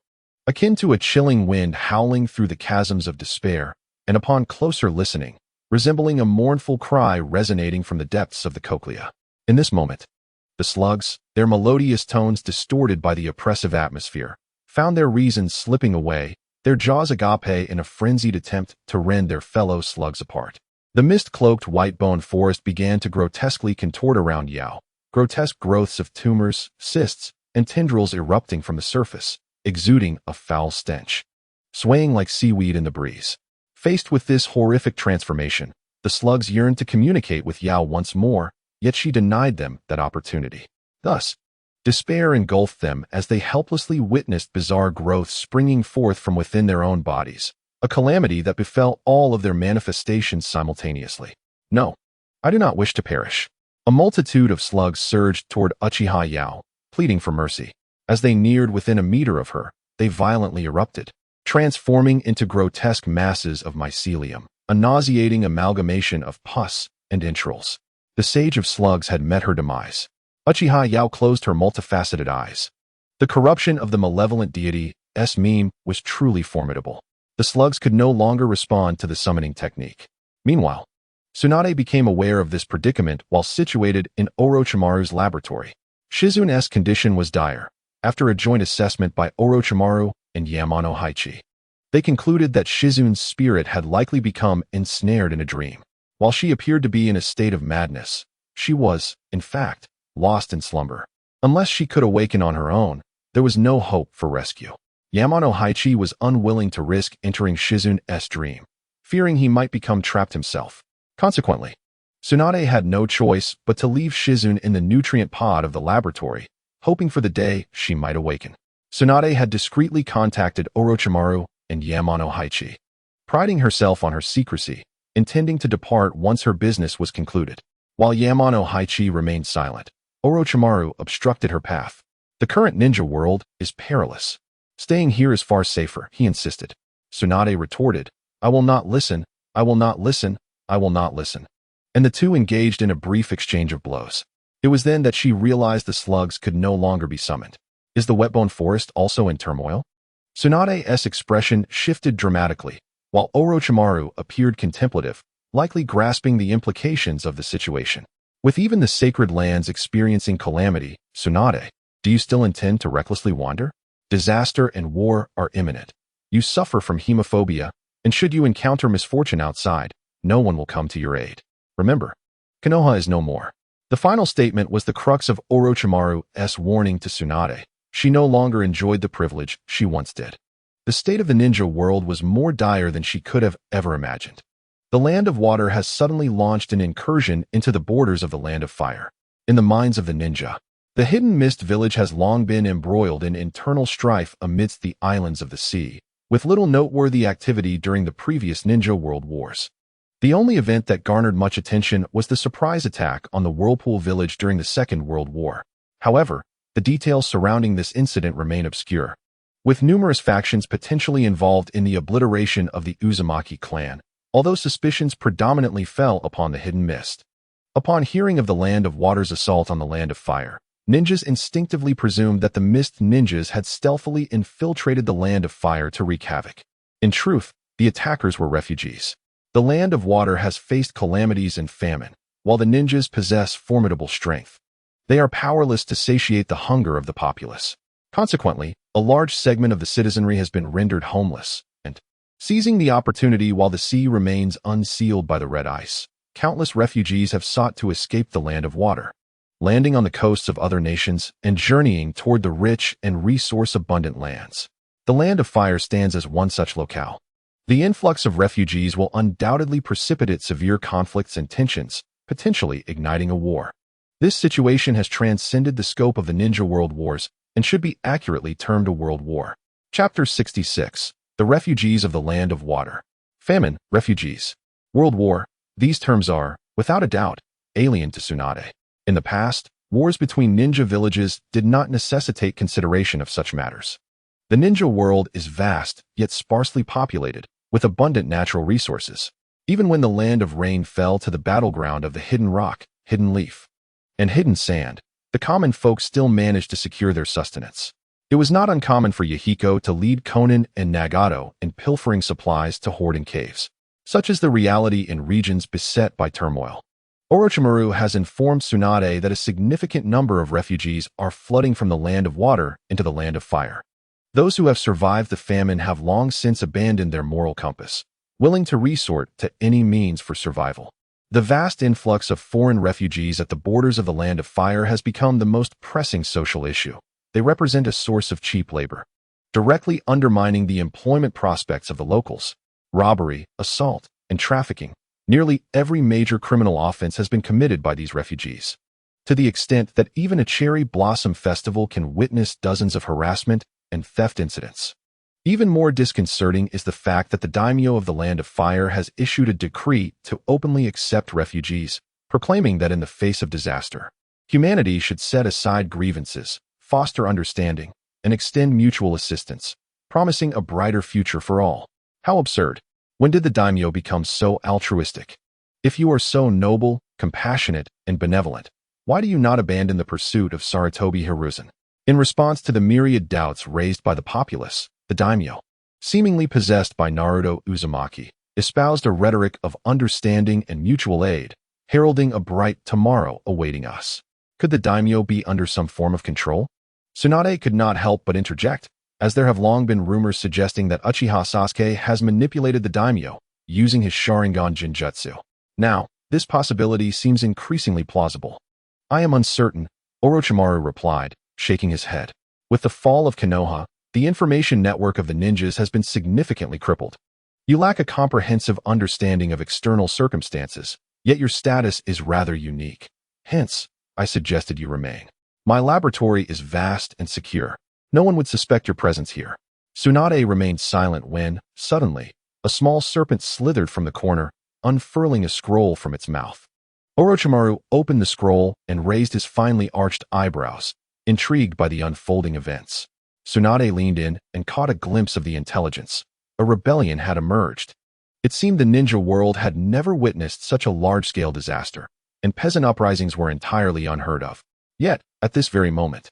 Akin to a chilling wind howling through the chasms of despair, and upon closer listening, resembling a mournful cry resonating from the depths of the cochlea. In this moment, the slugs, their melodious tones distorted by the oppressive atmosphere, found their reason slipping away, their jaws agape in a frenzied attempt to rend their fellow slugs apart. The mist-cloaked white-bone forest began to grotesquely contort around Yao, grotesque growths of tumors, cysts, and tendrils erupting from the surface, exuding a foul stench, swaying like seaweed in the breeze. Faced with this horrific transformation, the slugs yearned to communicate with Yao once more, yet she denied them that opportunity. Thus, despair engulfed them as they helplessly witnessed bizarre growths springing forth from within their own bodies, a calamity that befell all of their manifestations simultaneously. No, I do not wish to perish. A multitude of slugs surged toward Uchiha Yao, pleading for mercy. As they neared within a meter of her, they violently erupted, transforming into grotesque masses of mycelium, a nauseating amalgamation of pus and entrails. The Sage of Slugs had met her demise. Uchiha Yao closed her multifaceted eyes. The corruption of the malevolent deity's meme was truly formidable. The slugs could no longer respond to the summoning technique. Meanwhile, Tsunade became aware of this predicament while situated in Orochimaru's laboratory. Shizune's condition was dire. After a joint assessment by Orochimaru and Yamano Haichi, they concluded that Shizune's spirit had likely become ensnared in a dream. While she appeared to be in a state of madness, she was, in fact, lost in slumber. Unless she could awaken on her own, there was no hope for rescue. Yamano Haichi was unwilling to risk entering Shizune's dream, fearing he might become trapped himself. Consequently, Tsunade had no choice but to leave Shizune in the nutrient pod of the laboratory, hoping for the day she might awaken. Tsunade had discreetly contacted Orochimaru and Yamano Haichi, priding herself on her secrecy, intending to depart once her business was concluded. While Yamano Haichi remained silent, Orochimaru obstructed her path. The current ninja world is perilous. Staying here is far safer, he insisted. Tsunade retorted, I will not listen, I will not listen, I will not listen. And the two engaged in a brief exchange of blows. It was then that she realized the slugs could no longer be summoned. Is the wetbone forest also in turmoil? Tsunade's expression shifted dramatically, while Orochimaru appeared contemplative, likely grasping the implications of the situation. With even the sacred lands experiencing calamity, Tsunade, do you still intend to recklessly wander? Disaster and war are imminent. You suffer from hemophobia, and should you encounter misfortune outside, no one will come to your aid. Remember, Konoha is no more. The final statement was the crux of Orochimaru's warning to Tsunade. She no longer enjoyed the privilege she once did. The state of the ninja world was more dire than she could have ever imagined. The Land of Water has suddenly launched an incursion into the borders of the Land of Fire. In the minds of the ninja, the Hidden Mist village has long been embroiled in internal strife amidst the islands of the sea, with little noteworthy activity during the previous Ninja World Wars. The only event that garnered much attention was the surprise attack on the Whirlpool village during the Second World War. However, the details surrounding this incident remain obscure, with numerous factions potentially involved in the obliteration of the Uzumaki clan, although suspicions predominantly fell upon the Hidden Mist. Upon hearing of the Land of Water's assault on the Land of Fire, ninjas instinctively presumed that the Mist ninjas had stealthily infiltrated the Land of Fire to wreak havoc. In truth, the attackers were refugees. The Land of Water has faced calamities and famine, while the ninjas possess formidable strength. They are powerless to satiate the hunger of the populace. Consequently, a large segment of the citizenry has been rendered homeless, and, seizing the opportunity while the sea remains unsealed by the red ice, countless refugees have sought to escape the Land of Water, landing on the coasts of other nations and journeying toward the rich and resource-abundant lands. The Land of Fire stands as one such locale. The influx of refugees will undoubtedly precipitate severe conflicts and tensions, potentially igniting a war. This situation has transcended the scope of the Ninja World Wars and should be accurately termed a world war. Chapter 66. The Refugees of the Land of Water. Famine, refugees, world war. These terms are, without a doubt, alien to Tsunade. In the past, wars between ninja villages did not necessitate consideration of such matters. The ninja world is vast, yet sparsely populated, with abundant natural resources. Even when the Land of Rain fell to the battleground of the Hidden Rock, Hidden Leaf, and Hidden Sand, the common folk still managed to secure their sustenance. It was not uncommon for Yahiko to lead Konin and Nagato in pilfering supplies to hoard in caves, such as the reality in regions beset by turmoil. Orochimaru has informed Tsunade that a significant number of refugees are flooding from the Land of Water into the Land of Fire. Those who have survived the famine have long since abandoned their moral compass, willing to resort to any means for survival. The vast influx of foreign refugees at the borders of the Land of Fire has become the most pressing social issue. They represent a source of cheap labor, directly undermining the employment prospects of the locals. Robbery, assault, and trafficking. Nearly every major criminal offense has been committed by these refugees, to the extent that even a cherry blossom festival can witness dozens of harassment and theft incidents. Even more disconcerting is the fact that the daimyo of the Land of Fire has issued a decree to openly accept refugees, proclaiming that in the face of disaster, humanity should set aside grievances, foster understanding, and extend mutual assistance, promising a brighter future for all. How absurd! When did the daimyo become so altruistic? If you are so noble, compassionate, and benevolent, why do you not abandon the pursuit of Sarutobi Hiruzen? In response to the myriad doubts raised by the populace, the daimyo, seemingly possessed by Naruto Uzumaki, espoused a rhetoric of understanding and mutual aid, heralding a bright tomorrow awaiting us. Could the daimyo be under some form of control? Tsunade could not help but interject, as there have long been rumors suggesting that Uchiha Sasuke has manipulated the daimyo, using his Sharingan Jinjutsu. Now, this possibility seems increasingly plausible. I am uncertain, Orochimaru replied, shaking his head. With the fall of Konoha, the information network of the ninjas has been significantly crippled. You lack a comprehensive understanding of external circumstances, yet your status is rather unique. Hence, I suggested you remain. My laboratory is vast and secure. No one would suspect your presence here. Tsunade remained silent when, suddenly, a small serpent slithered from the corner, unfurling a scroll from its mouth. Orochimaru opened the scroll and raised his finely arched eyebrows, intrigued by the unfolding events. Tsunade leaned in and caught a glimpse of the intelligence. A rebellion had emerged. It seemed the ninja world had never witnessed such a large-scale disaster, and peasant uprisings were entirely unheard of. Yet, at this very moment,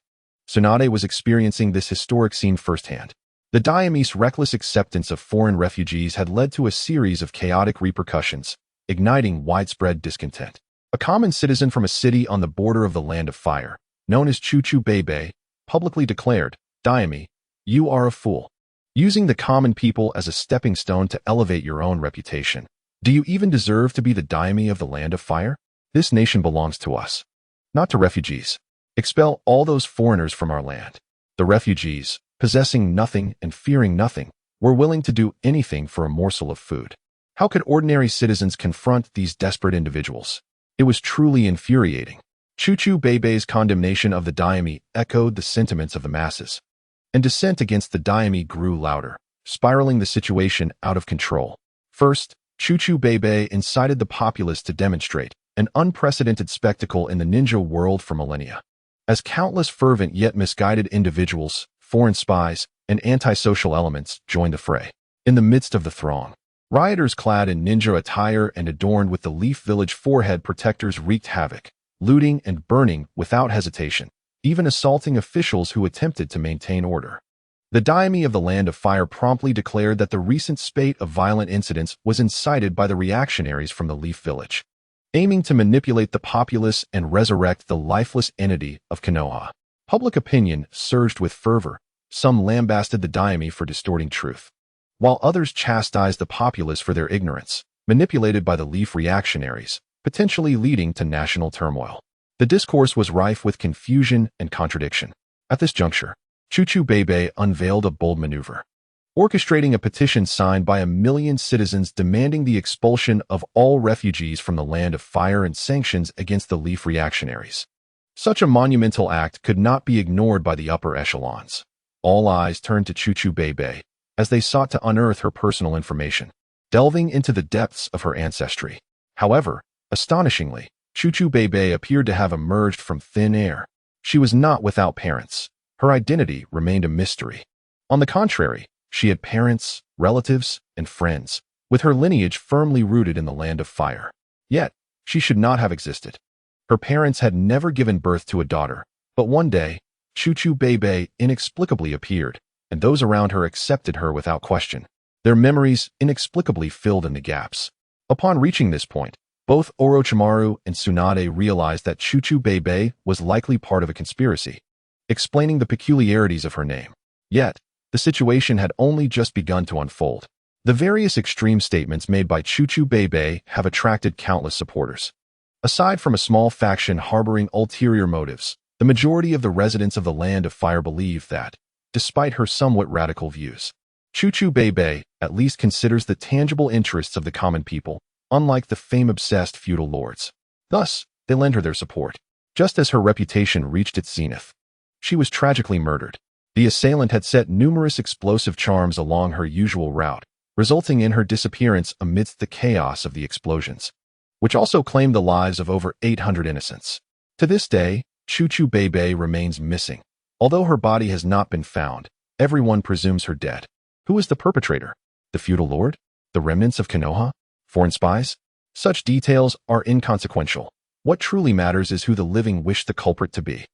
Tsunade was experiencing this historic scene firsthand. The daimyo's reckless acceptance of foreign refugees had led to a series of chaotic repercussions, igniting widespread discontent. A common citizen from a city on the border of the Land of Fire, known as Chuchu Bebe, publicly declared, "Daime, you are a fool. Using the common people as a stepping stone to elevate your own reputation. Do you even deserve to be the daime of the Land of Fire? This nation belongs to us, not to refugees. Expel all those foreigners from our land." The refugees, possessing nothing and fearing nothing, were willing to do anything for a morsel of food. How could ordinary citizens confront these desperate individuals? It was truly infuriating. Chuchu Bebe's condemnation of the daime echoed the sentiments of the masses, and dissent against the daime grew louder, spiraling the situation out of control. First, Chuchu Bebe incited the populace to demonstrate, an unprecedented spectacle in the ninja world for millennia. As countless fervent yet misguided individuals, foreign spies, and antisocial elements joined the fray. In the midst of the throng, rioters clad in ninja attire and adorned with the Leaf Village forehead protectors wreaked havoc, looting and burning without hesitation, even assaulting officials who attempted to maintain order. The daime of the Land of Fire promptly declared that the recent spate of violent incidents was incited by the reactionaries from the Leaf Village, aiming to manipulate the populace and resurrect the lifeless entity of Konoha. Public opinion surged with fervor. Some lambasted the daime for distorting truth, while others chastised the populace for their ignorance, manipulated by the Leaf reactionaries, potentially leading to national turmoil. The discourse was rife with confusion and contradiction. At this juncture, Chuchu Bebe unveiled a bold maneuver, orchestrating a petition signed by 1 million citizens demanding the expulsion of all refugees from the Land of Fire and sanctions against the Leaf reactionaries. Such a monumental act could not be ignored by the upper echelons. All eyes turned to Chuchu Bebe as they sought to unearth her personal information, delving into the depths of her ancestry. However, astonishingly, Chuchu Bebe appeared to have emerged from thin air. She was not without parents. Her identity remained a mystery. On the contrary, she had parents, relatives, and friends, with her lineage firmly rooted in the Land of Fire. Yet, she should not have existed. Her parents had never given birth to a daughter, but one day, Chuchu Bebe inexplicably appeared, and those around her accepted her without question. Their memories inexplicably filled in the gaps. Upon reaching this point, both Orochimaru and Tsunade realized that Chuchu Bebe was likely part of a conspiracy, explaining the peculiarities of her name. Yet, the situation had only just begun to unfold. The various extreme statements made by Chuchu Bebe have attracted countless supporters. Aside from a small faction harboring ulterior motives, the majority of the residents of the Land of Fire believe that, despite her somewhat radical views, Chuchu Bebe at least considers the tangible interests of the common people, unlike the fame-obsessed feudal lords. Thus, they lend her their support. Just as her reputation reached its zenith, she was tragically murdered. The assailant had set numerous explosive charms along her usual route, resulting in her disappearance amidst the chaos of the explosions, which also claimed the lives of over 800 innocents. To this day, Chuchu Bebe remains missing. Although her body has not been found, everyone presumes her dead. Who is the perpetrator? The feudal lord? The remnants of Konoha? Foreign spies? Such details are inconsequential. What truly matters is who the living wish the culprit to be.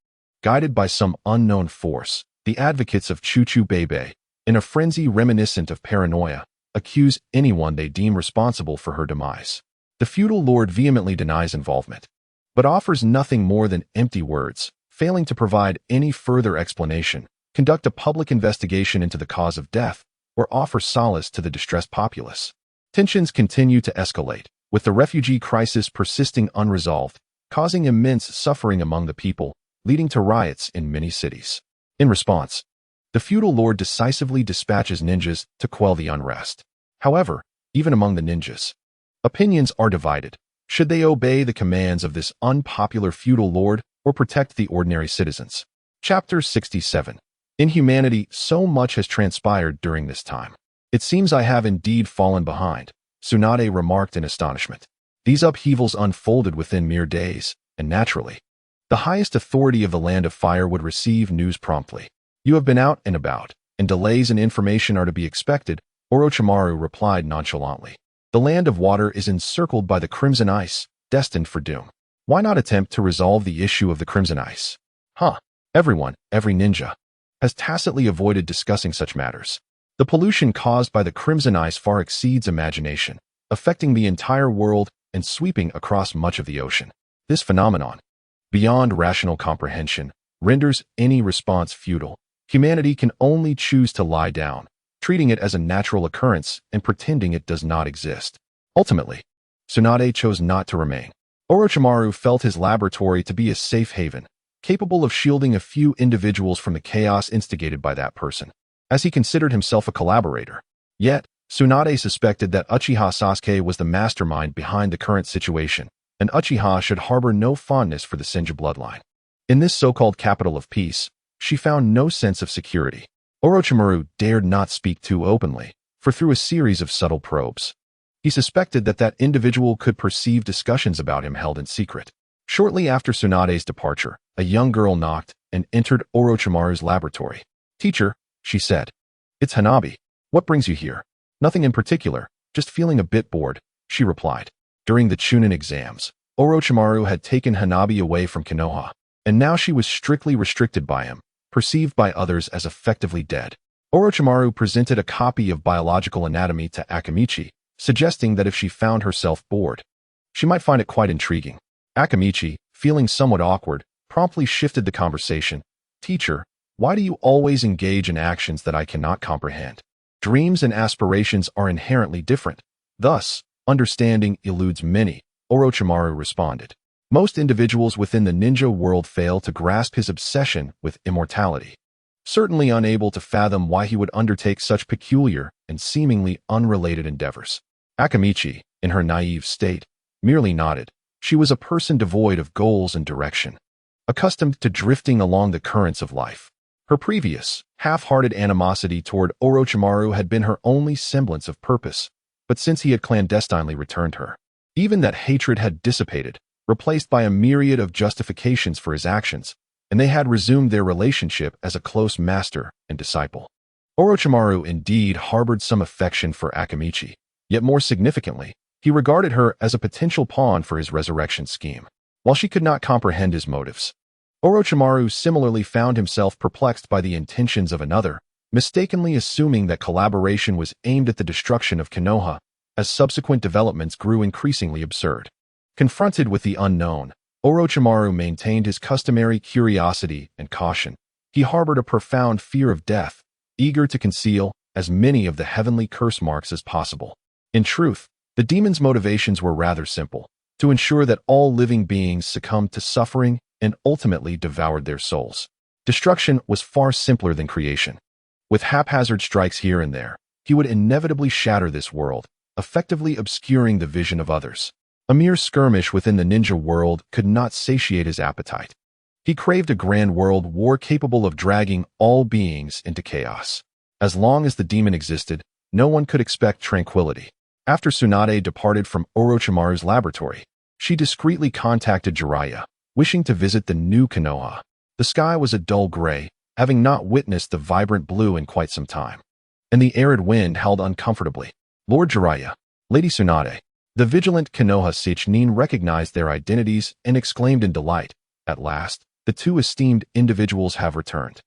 Guided by some unknown force, the advocates of Chuchu Bebe, in a frenzy reminiscent of paranoia, accuse anyone they deem responsible for her demise. The feudal lord vehemently denies involvement, but offers nothing more than empty words, failing to provide any further explanation, conduct a public investigation into the cause of death, or offer solace to the distressed populace. Tensions continue to escalate, with the refugee crisis persisting unresolved, causing immense suffering among the people, leading to riots in many cities. In response, the feudal lord decisively dispatches ninjas to quell the unrest. However, even among the ninjas, opinions are divided. Should they obey the commands of this unpopular feudal lord or protect the ordinary citizens? Chapter 67. In humanity, so much has transpired during this time. It seems I have indeed fallen behind, Tsunade remarked in astonishment. These upheavals unfolded within mere days, and naturally, the highest authority of the Land of Fire would receive news promptly. You have been out and about, and delays in information are to be expected, Orochimaru replied nonchalantly. The Land of Water is encircled by the Crimson Ice, destined for doom. Why not attempt to resolve the issue of the Crimson Ice? Everyone, every ninja, has tacitly avoided discussing such matters. The pollution caused by the Crimson Ice far exceeds imagination, affecting the entire world and sweeping across much of the ocean. This phenomenon, beyond rational comprehension, renders any response futile. Humanity can only choose to lie down, treating it as a natural occurrence and pretending it does not exist. Ultimately, Tsunade chose not to remain. Orochimaru felt his laboratory to be a safe haven, capable of shielding a few individuals from the chaos instigated by that person, as he considered himself a collaborator. Yet, Tsunade suspected that Uchiha Sasuke was the mastermind behind the current situation, and Uchiha should harbor no fondness for the Senju bloodline. In this so-called capital of peace, she found no sense of security. Orochimaru dared not speak too openly, for through a series of subtle probes, he suspected that individual could perceive discussions about him held in secret. Shortly after Tsunade's departure, a young girl knocked and entered Orochimaru's laboratory. "Teacher," she said. "It's Hanabi. What brings you here?" "Nothing in particular, just feeling a bit bored," she replied. During the Chunin exams, Orochimaru had taken Hanabi away from Konoha, and now she was strictly restricted by him, perceived by others as effectively dead. Orochimaru presented a copy of Biological Anatomy to Akamichi, suggesting that if she found herself bored, she might find it quite intriguing. Akamichi, feeling somewhat awkward, promptly shifted the conversation. "Teacher, why do you always engage in actions that I cannot comprehend? Dreams and aspirations are inherently different. Thus, understanding eludes many," Orochimaru responded. Most individuals within the ninja world fail to grasp his obsession with immortality, certainly unable to fathom why he would undertake such peculiar and seemingly unrelated endeavors. Akamichi, in her naive state, merely nodded. She was a person devoid of goals and direction, accustomed to drifting along the currents of life. Her previous, half-hearted animosity toward Orochimaru had been her only semblance of purpose, but since he had clandestinely returned her, even that hatred had dissipated, replaced by a myriad of justifications for his actions, and they had resumed their relationship as a close master and disciple. Orochimaru indeed harbored some affection for Akamichi, yet more significantly, he regarded her as a potential pawn for his resurrection scheme. While she could not comprehend his motives, Orochimaru similarly found himself perplexed by the intentions of another, mistakenly assuming that collaboration was aimed at the destruction of Konoha, as subsequent developments grew increasingly absurd. Confronted with the unknown, Orochimaru maintained his customary curiosity and caution. He harbored a profound fear of death, eager to conceal as many of the heavenly curse marks as possible. In truth, the demon's motivations were rather simple: to ensure that all living beings succumbed to suffering and ultimately devoured their souls. Destruction was far simpler than creation. With haphazard strikes here and there, he would inevitably shatter this world, effectively obscuring the vision of others. A mere skirmish within the ninja world could not satiate his appetite. He craved a grand world war capable of dragging all beings into chaos. As long as the demon existed, no one could expect tranquility. After Tsunade departed from Orochimaru's laboratory, she discreetly contacted Jiraiya, wishing to visit the new Konoha. The sky was a dull gray, having not witnessed the vibrant blue in quite some time, and the arid wind howled uncomfortably. "Lord Jiraiya, Lady Tsunade." The vigilant Konoha Chunin recognized their identities and exclaimed in delight, "At last, the two esteemed individuals have returned."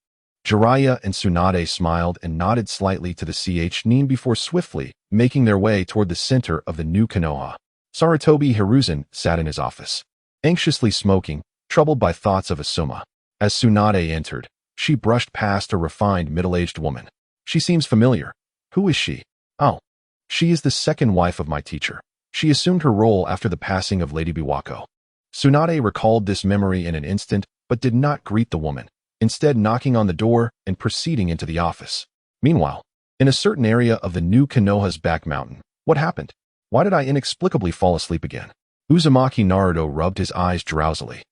Jiraiya and Tsunade smiled and nodded slightly to the CHnin before swiftly making their way toward the center of the new Konoha. Sarutobi Hiruzen sat in his office, anxiously smoking, troubled by thoughts of Asuma. As Tsunade entered, she brushed past a refined middle-aged woman. She seems familiar. Who is she? Oh, she is the second wife of my teacher. She assumed her role after the passing of Lady Biwako. Tsunade recalled this memory in an instant, but did not greet the woman, instead knocking on the door and proceeding into the office. Meanwhile, in a certain area of the new Konoha's back mountain, what happened? Why did I inexplicably fall asleep again? Uzumaki Naruto rubbed his eyes drowsily,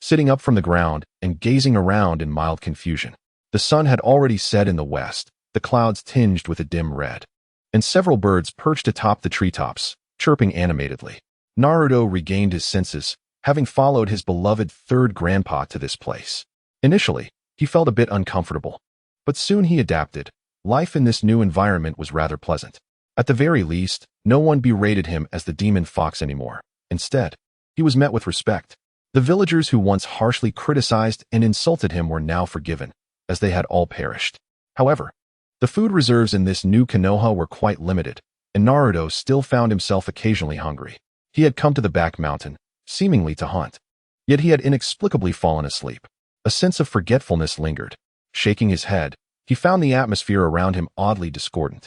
sitting up from the ground and gazing around in mild confusion. The sun had already set in the west, the clouds tinged with a dim red, and several birds perched atop the treetops, chirping animatedly. Naruto regained his senses, having followed his beloved third grandpa to this place. Initially, he felt a bit uncomfortable, but soon he adapted. Life in this new environment was rather pleasant. At the very least, no one berated him as the demon fox anymore. Instead, he was met with respect. The villagers who once harshly criticized and insulted him were now forgiven, as they had all perished. However, the food reserves in this new Konoha were quite limited, and Naruto still found himself occasionally hungry. He had come to the back mountain, seemingly to hunt. Yet he had inexplicably fallen asleep. A sense of forgetfulness lingered. Shaking his head, he found the atmosphere around him oddly discordant.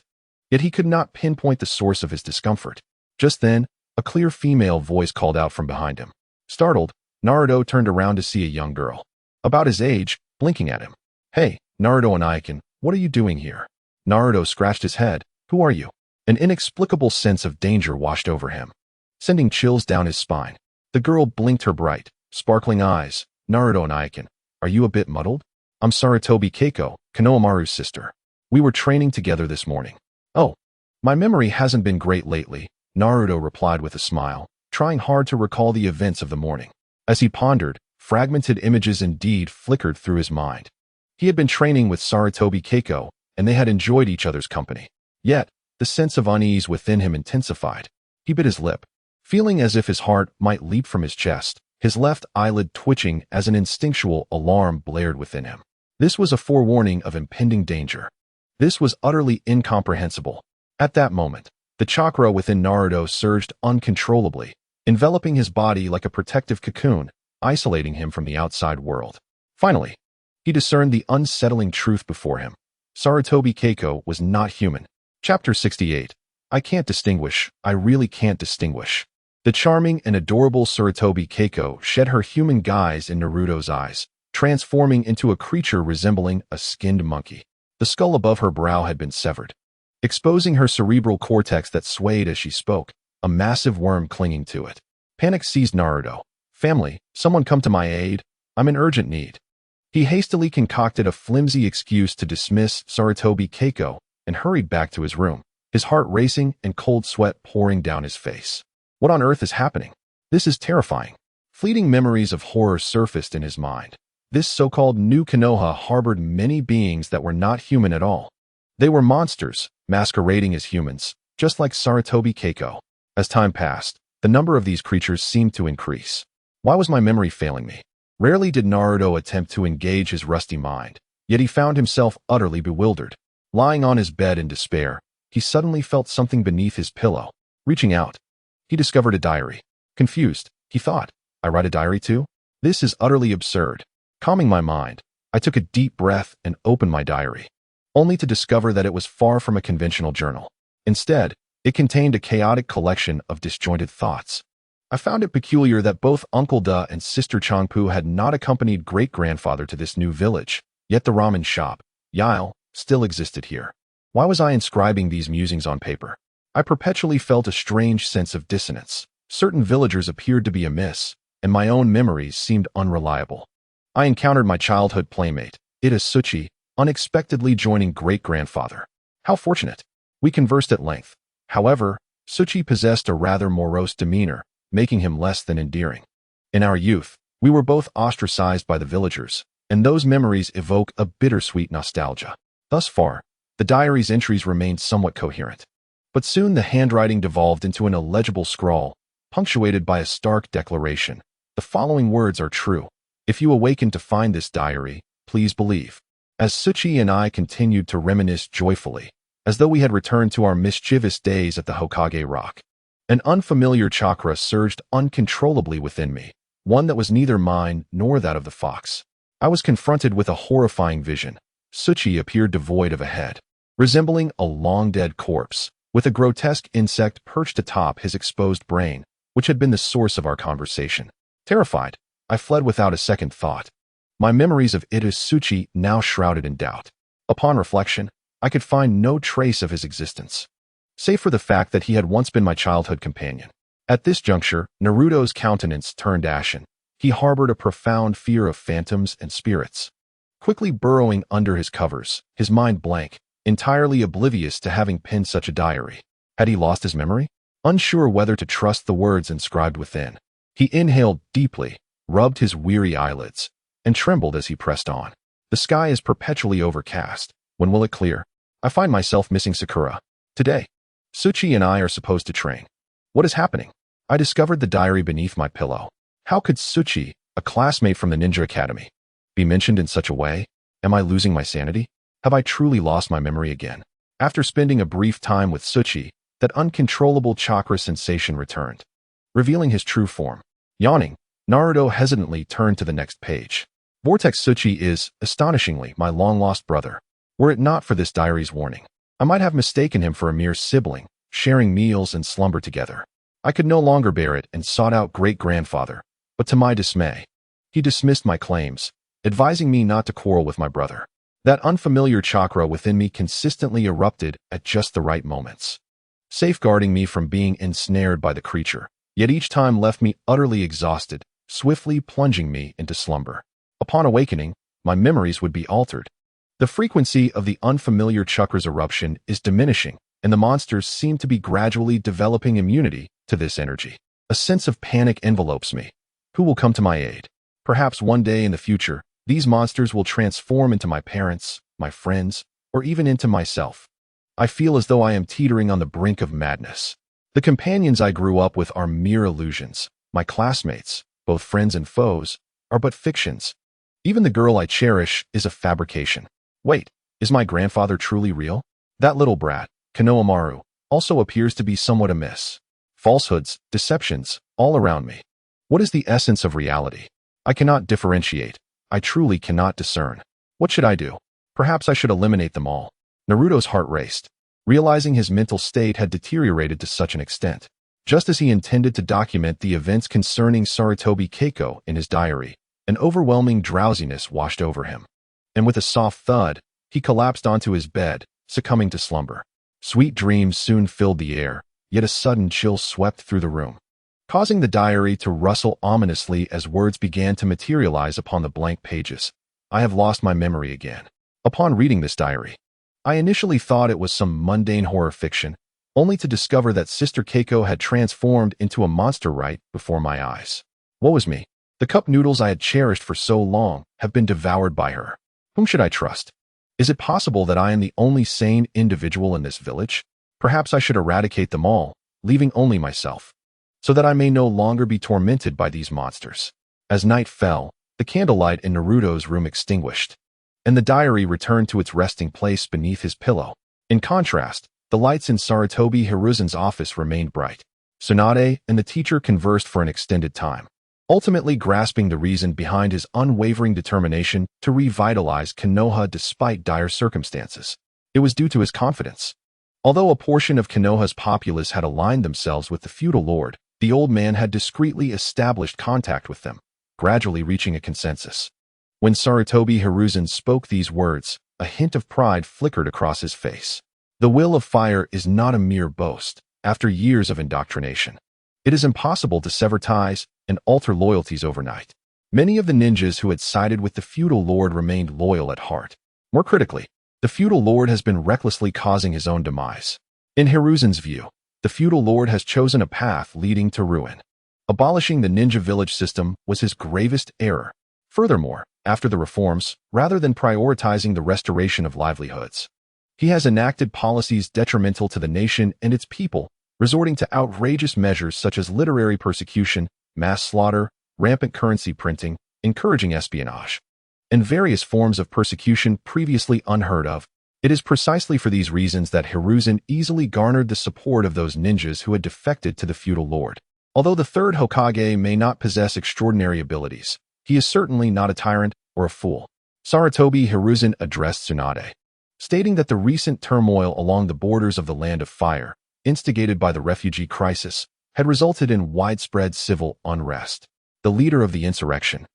Yet he could not pinpoint the source of his discomfort. Just then, a clear female voice called out from behind him. Startled, Naruto turned around to see a young girl, about his age, blinking at him. Hey, Naruto and Aiken, what are you doing here? Naruto scratched his head. Who are you? An inexplicable sense of danger washed over him, sending chills down his spine. The girl blinked her bright, sparkling eyes. Naruto and Aiken, are you a bit muddled? I'm Sarutobi Keiko, Konohamaru's sister. We were training together this morning. Oh, my memory hasn't been great lately, Naruto replied with a smile, trying hard to recall the events of the morning. As he pondered, fragmented images indeed flickered through his mind. He had been training with Sarutobi Keiko, and they had enjoyed each other's company. Yet, the sense of unease within him intensified. He bit his lip, feeling as if his heart might leap from his chest, his left eyelid twitching as an instinctual alarm blared within him. This was a forewarning of impending danger. This was utterly incomprehensible. At that moment, the chakra within Naruto surged uncontrollably, enveloping his body like a protective cocoon, isolating him from the outside world. Finally, he discerned the unsettling truth before him. Sarutobi Keiko was not human. Chapter 68. I can't distinguish. I really can't distinguish. The charming and adorable Sarutobi Keiko shed her human guise in Naruto's eyes, transforming into a creature resembling a skinned monkey. The skull above her brow had been severed, exposing her cerebral cortex that swayed as she spoke, a massive worm clinging to it. Panic seized Naruto. Family, someone come to my aid. I'm in urgent need. He hastily concocted a flimsy excuse to dismiss Sarutobi Keiko and hurried back to his room, his heart racing and cold sweat pouring down his face. What on earth is happening? This is terrifying. Fleeting memories of horror surfaced in his mind. This so-called new Konoha harbored many beings that were not human at all. They were monsters, masquerading as humans, just like Sarutobi Keiko. As time passed, the number of these creatures seemed to increase. Why was my memory failing me? Rarely did Naruto attempt to engage his rusty mind, yet he found himself utterly bewildered. Lying on his bed in despair, he suddenly felt something beneath his pillow. Reaching out, he discovered a diary. Confused, he thought, I write a diary too? This is utterly absurd. Calming my mind, I took a deep breath and opened my diary, only to discover that it was far from a conventional journal. Instead, it contained a chaotic collection of disjointed thoughts. I found it peculiar that both Uncle Da and Sister Changpu had not accompanied great-grandfather to this new village, yet the ramen shop, Yao, still existed here. Why was I inscribing these musings on paper? I perpetually felt a strange sense of dissonance. Certain villagers appeared to be amiss, and my own memories seemed unreliable. I encountered my childhood playmate, Ida unexpectedly joining great-grandfather. How fortunate! We conversed at length. However, Suchi possessed a rather morose demeanor, making him less than endearing. In our youth, we were both ostracized by the villagers, and those memories evoke a bittersweet nostalgia. Thus far, the diary's entries remained somewhat coherent. But soon the handwriting devolved into an illegible scrawl, punctuated by a stark declaration. The following words are true. If you awaken to find this diary, please believe. as Tsuchi and I continued to reminisce joyfully, as though we had returned to our mischievous days at the Hokage Rock. An unfamiliar chakra surged uncontrollably within me, one that was neither mine nor that of the fox. I was confronted with a horrifying vision. Tsuchi appeared devoid of a head, resembling a long-dead corpse, with a grotesque insect perched atop his exposed brain, which had been the source of our conversation. Terrified, I fled without a second thought. My memories of Tsuchi now shrouded in doubt. Upon reflection, I could find no trace of his existence, save for the fact that he had once been my childhood companion. At this juncture, Naruto's countenance turned ashen. He harbored a profound fear of phantoms and spirits. Quickly burrowing under his covers, his mind blank, entirely oblivious to having penned such a diary. Had he lost his memory? Unsure whether to trust the words inscribed within, he inhaled deeply, rubbed his weary eyelids, and trembled as he pressed on. The sky is perpetually overcast. When will it clear? I find myself missing Sakura. Today, Tsuchi and I are supposed to train. What is happening? I discovered the diary beneath my pillow. How could Tsuchi, a classmate from the Ninja Academy, be mentioned in such a way? Am I losing my sanity? Have I truly lost my memory again? After spending a brief time with Tsuchi, that uncontrollable chakra sensation returned, revealing his true form. Yawning, Naruto hesitantly turned to the next page. Vortex Tsuchi is, astonishingly, my long-lost brother. Were it not for this diary's warning, I might have mistaken him for a mere sibling, sharing meals and slumber together. I could no longer bear it and sought out great-grandfather, but to my dismay, he dismissed my claims, advising me not to quarrel with my brother. That unfamiliar chakra within me consistently erupted at just the right moments, safeguarding me from being ensnared by the creature, yet each time left me utterly exhausted, swiftly plunging me into slumber. Upon awakening, my memories would be altered. The frequency of the unfamiliar chakra's eruption is diminishing, and the monsters seem to be gradually developing immunity to this energy. A sense of panic envelopes me. Who will come to my aid? Perhaps one day in the future, these monsters will transform into my parents, my friends, or even into myself. I feel as though I am teetering on the brink of madness. The companions I grew up with are mere illusions. My classmates, both friends and foes, are but fictions. Even the girl I cherish is a fabrication. Wait, is my grandfather truly real? That little brat, Konoha, also appears to be somewhat amiss. Falsehoods, deceptions, all around me. What is the essence of reality? I cannot differentiate. I truly cannot discern. What should I do? Perhaps I should eliminate them all. Naruto's heart raced, realizing his mental state had deteriorated to such an extent. Just as he intended to document the events concerning Sarutobi Keiko in his diary, an overwhelming drowsiness washed over him, and with a soft thud, he collapsed onto his bed, succumbing to slumber. Sweet dreams soon filled the air, yet a sudden chill swept through the room, causing the diary to rustle ominously as words began to materialize upon the blank pages. I have lost my memory again. Upon reading this diary, I initially thought it was some mundane horror fiction, only to discover that Sister Keiko had transformed into a monster right before my eyes. Woe is me. The cup noodles I had cherished for so long have been devoured by her. Whom should I trust? Is it possible that I am the only sane individual in this village? Perhaps I should eradicate them all, leaving only myself, so that I may no longer be tormented by these monsters. As night fell, the candlelight in Naruto's room extinguished, and the diary returned to its resting place beneath his pillow. In contrast, the lights in Sarutobi Hiruzen's office remained bright. Tsunade and the teacher conversed for an extended time, ultimately grasping the reason behind his unwavering determination to revitalize Konoha despite dire circumstances. It was due to his confidence. Although a portion of Konoha's populace had aligned themselves with the feudal lord, the old man had discreetly established contact with them, gradually reaching a consensus. When Sarutobi Hiruzen spoke these words, a hint of pride flickered across his face. The will of fire is not a mere boast. After years of indoctrination, it is impossible to sever ties and alter loyalties overnight. Many of the ninjas who had sided with the feudal lord remained loyal at heart. More critically, the feudal lord has been recklessly causing his own demise. In Hiruzen's view, the feudal lord has chosen a path leading to ruin. Abolishing the ninja village system was his gravest error. Furthermore, after the reforms, rather than prioritizing the restoration of livelihoods, he has enacted policies detrimental to the nation and its people, resorting to outrageous measures such as literary persecution, mass slaughter, rampant currency printing, encouraging espionage, and various forms of persecution previously unheard of. It is precisely for these reasons that Hiruzen easily garnered the support of those ninjas who had defected to the feudal lord. Although the third Hokage may not possess extraordinary abilities, he is certainly not a tyrant or a fool. Sarutobi Hiruzen addressed Tsunade, stating that the recent turmoil along the borders of the Land of Fire, instigated by the refugee crisis, had resulted in widespread civil unrest. The leader of the insurrection,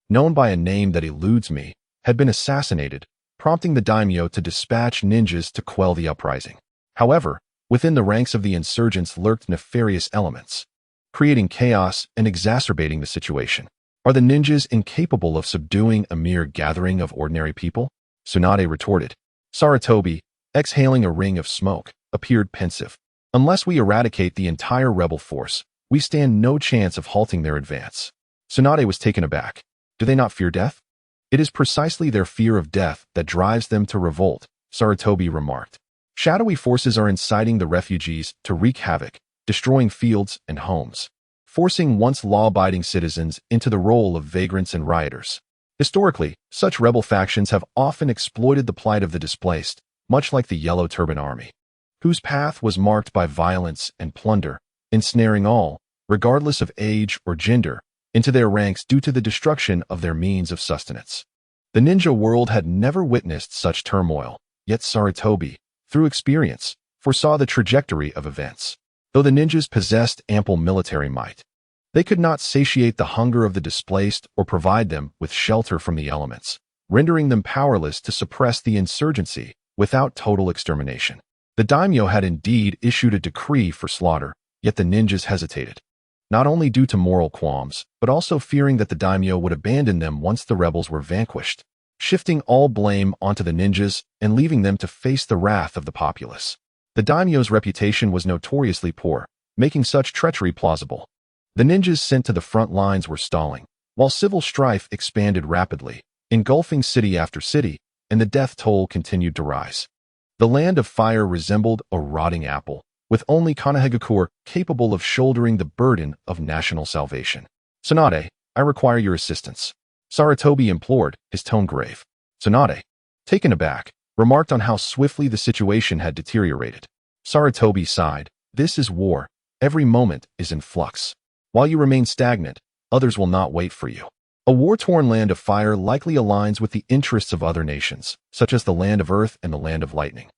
known by a name that eludes me, had been assassinated, prompting the daimyo to dispatch ninjas to quell the uprising. However, within the ranks of the insurgents lurked nefarious elements, creating chaos and exacerbating the situation. Are the ninjas incapable of subduing a mere gathering of ordinary people? Tsunade retorted. Sarutobi, exhaling a ring of smoke, appeared pensive. Unless we eradicate the entire rebel force, we stand no chance of halting their advance. Tsunade was taken aback. Do they not fear death? It is precisely their fear of death that drives them to revolt, Sarutobi remarked. Shadowy forces are inciting the refugees to wreak havoc, destroying fields and homes, forcing once law-abiding citizens into the role of vagrants and rioters. Historically, such rebel factions have often exploited the plight of the displaced, much like the Yellow Turban Army, whose path was marked by violence and plunder, ensnaring all, regardless of age or gender, into their ranks due to the destruction of their means of sustenance. The ninja world had never witnessed such turmoil, yet Sarutobi, through experience, foresaw the trajectory of events. Though the ninjas possessed ample military might, they could not satiate the hunger of the displaced or provide them with shelter from the elements, rendering them powerless to suppress the insurgency without total extermination. The daimyo had indeed issued a decree for slaughter, yet the ninjas hesitated, not only due to moral qualms, but also fearing that the daimyo would abandon them once the rebels were vanquished, shifting all blame onto the ninjas and leaving them to face the wrath of the populace. The daimyo's reputation was notoriously poor, making such treachery plausible. The ninjas sent to the front lines were stalling, while civil strife expanded rapidly, engulfing city after city, and the death toll continued to rise. The Land of Fire resembled a rotting apple, with only Konoha capable of shouldering the burden of national salvation. Tsunade, I require your assistance, Sarutobi implored, his tone grave. Tsunade, taken aback, remarked on how swiftly the situation had deteriorated. Sarutobi sighed. This is war. Every moment is in flux. While you remain stagnant, others will not wait for you. A war-torn Land of Fire likely aligns with the interests of other nations, such as the Land of Earth and the Land of Lightning,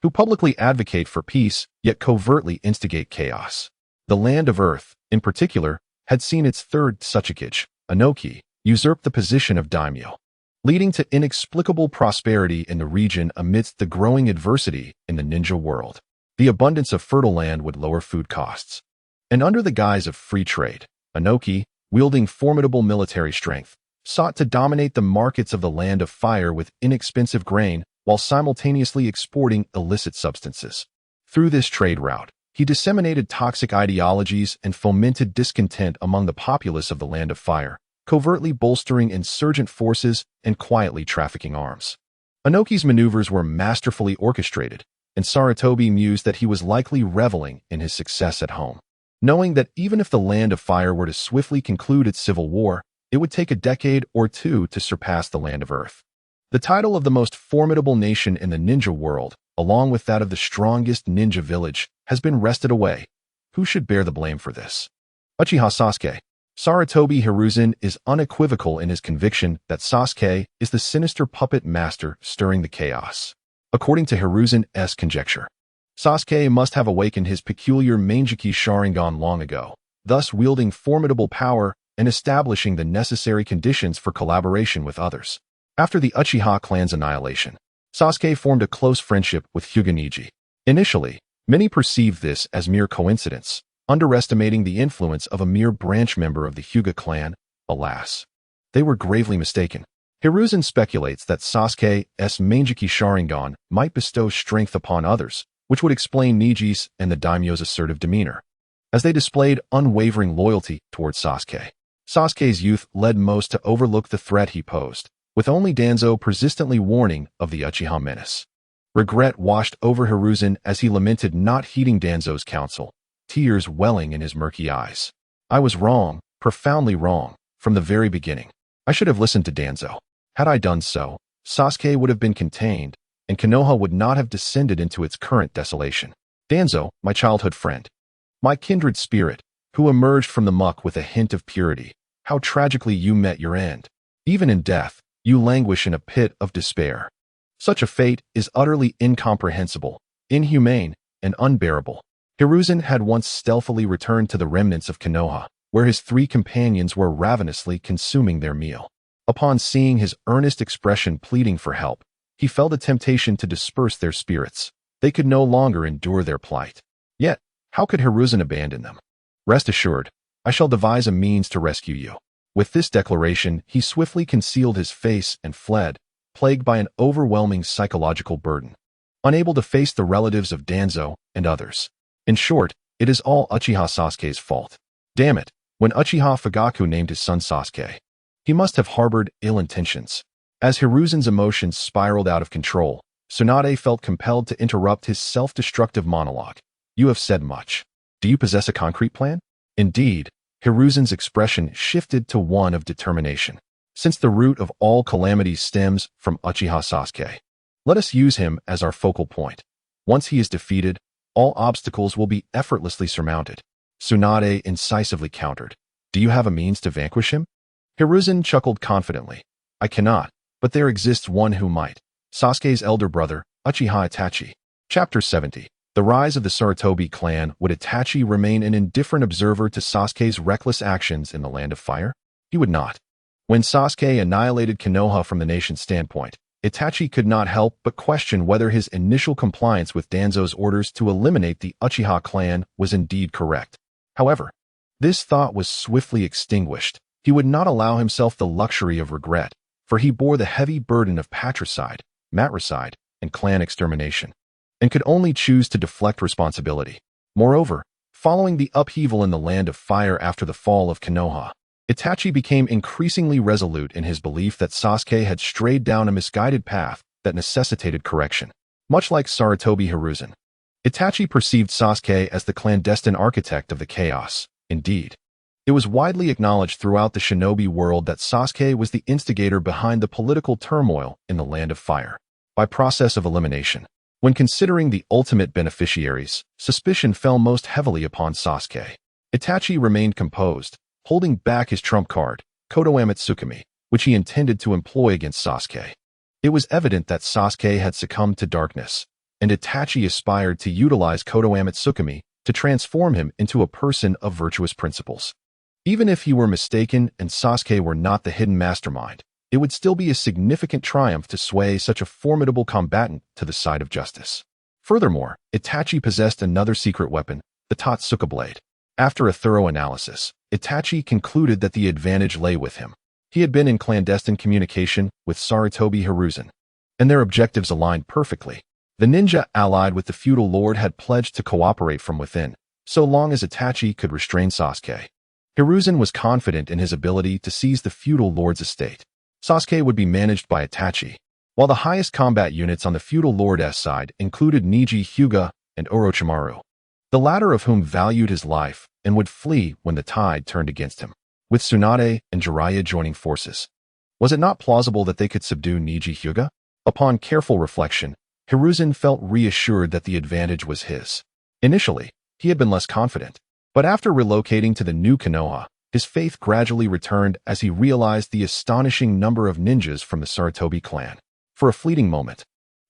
who publicly advocate for peace, yet covertly instigate chaos. The Land of Earth, in particular, had seen its third Tsuchikage, Inoki, usurp the position of daimyo, leading to inexplicable prosperity in the region amidst the growing adversity in the ninja world. The abundance of fertile land would lower food costs. And under the guise of free trade, Inoki, wielding formidable military strength, sought to dominate the markets of the Land of Fire with inexpensive grain while simultaneously exporting illicit substances. Through this trade route, he disseminated toxic ideologies and fomented discontent among the populace of the Land of Fire, covertly bolstering insurgent forces and quietly trafficking arms. Inoki's maneuvers were masterfully orchestrated, and Sarutobi mused that he was likely reveling in his success at home, knowing that even if the Land of Fire were to swiftly conclude its civil war, it would take a decade or two to surpass the Land of Earth. The title of the most formidable nation in the ninja world, along with that of the strongest ninja village, has been wrested away. Who should bear the blame for this? Uchiha Sasuke. Sarutobi Hiruzen is unequivocal in his conviction that Sasuke is the sinister puppet master stirring the chaos. According to Hiruzen's conjecture, Sasuke must have awakened his peculiar Manjiki Sharingan long ago, thus wielding formidable power and establishing the necessary conditions for collaboration with others. After the Uchiha clan's annihilation, Sasuke formed a close friendship with Hokage Neji. Initially, many perceived this as mere coincidence, underestimating the influence of a mere branch member of the Hokage clan. Alas, they were gravely mistaken. Hiruzen speculates that Sasuke's Manjiki Sharingan might bestow strength upon others, which would explain Neji's and the daimyo's assertive demeanor, as they displayed unwavering loyalty towards Sasuke. Sasuke's youth led most to overlook the threat he posed, with only Danzo persistently warning of the Uchiha menace. Regret washed over Hiruzen as he lamented not heeding Danzo's counsel, tears welling in his murky eyes. I was wrong, profoundly wrong, from the very beginning. I should have listened to Danzo. Had I done so, Sasuke would have been contained, and Konoha would not have descended into its current desolation. Danzo, my childhood friend, my kindred spirit, who emerged from the muck with a hint of purity, how tragically you met your end. Even in death, you languish in a pit of despair. Such a fate is utterly incomprehensible, inhumane, and unbearable. Hiruzen had once stealthily returned to the remnants of Konoha, where his 3 companions were ravenously consuming their meal. Upon seeing his earnest expression pleading for help, he felt a temptation to disperse their spirits. They could no longer endure their plight. Yet, how could Hiruzen abandon them? Rest assured, I shall devise a means to rescue you. With this declaration, he swiftly concealed his face and fled, plagued by an overwhelming psychological burden. Unable to face the relatives of Danzo and others. In short, it is all Uchiha Sasuke's fault. Damn it, when Uchiha Fugaku named his son Sasuke, he must have harbored ill intentions. As Hiruzen's emotions spiraled out of control, Tsunade felt compelled to interrupt his self-destructive monologue. You have said much. Do you possess a concrete plan? Indeed, Hiruzen's expression shifted to one of determination. Since the root of all calamities stems from Uchiha Sasuke, let us use him as our focal point. Once he is defeated, all obstacles will be effortlessly surmounted. Tsunade incisively countered. Do you have a means to vanquish him? Hiruzen chuckled confidently. I cannot, but there exists one who might. Sasuke's elder brother, Uchiha Itachi. Chapter 70. The rise of the Sarutobi clan. Would Itachi remain an indifferent observer to Sasuke's reckless actions in the Land of Fire? He would not. When Sasuke annihilated Konoha from the nation's standpoint, Itachi could not help but question whether his initial compliance with Danzo's orders to eliminate the Uchiha clan was indeed correct. However, this thought was swiftly extinguished. He would not allow himself the luxury of regret, for he bore the heavy burden of patricide, matricide, and clan extermination, and could only choose to deflect responsibility. Moreover, following the upheaval in the Land of Fire after the fall of Konoha, Itachi became increasingly resolute in his belief that Sasuke had strayed down a misguided path that necessitated correction. Much like Sarutobi Hiruzen, Itachi perceived Sasuke as the clandestine architect of the chaos. Indeed, it was widely acknowledged throughout the shinobi world that Sasuke was the instigator behind the political turmoil in the Land of Fire. By process of elimination, when considering the ultimate beneficiaries, suspicion fell most heavily upon Sasuke. Itachi remained composed, holding back his trump card, Kodoame Tsukumi, which he intended to employ against Sasuke. It was evident that Sasuke had succumbed to darkness, and Itachi aspired to utilize Kodoame Tsukumi to transform him into a person of virtuous principles. Even if he were mistaken and Sasuke were not the hidden mastermind, it would still be a significant triumph to sway such a formidable combatant to the side of justice. Furthermore, Itachi possessed another secret weapon, the Totsuka blade. After a thorough analysis, Itachi concluded that the advantage lay with him. He had been in clandestine communication with Sarutobi Hiruzen, and their objectives aligned perfectly. The ninja allied with the feudal lord had pledged to cooperate from within, so long as Itachi could restrain Sasuke. Hiruzen was confident in his ability to seize the feudal lord's estate. Sasuke would be managed by Itachi, while the highest combat units on the feudal lord's side included Neji Hyuga and Orochimaru, the latter of whom valued his life and would flee when the tide turned against him. With Tsunade and Jiraiya joining forces, was it not plausible that they could subdue Neji Hyuga? Upon careful reflection, Hiruzen felt reassured that the advantage was his. Initially, he had been less confident, but after relocating to the new Konoha, his faith gradually returned as he realized the astonishing number of ninjas from the Sarutobi clan. For a fleeting moment,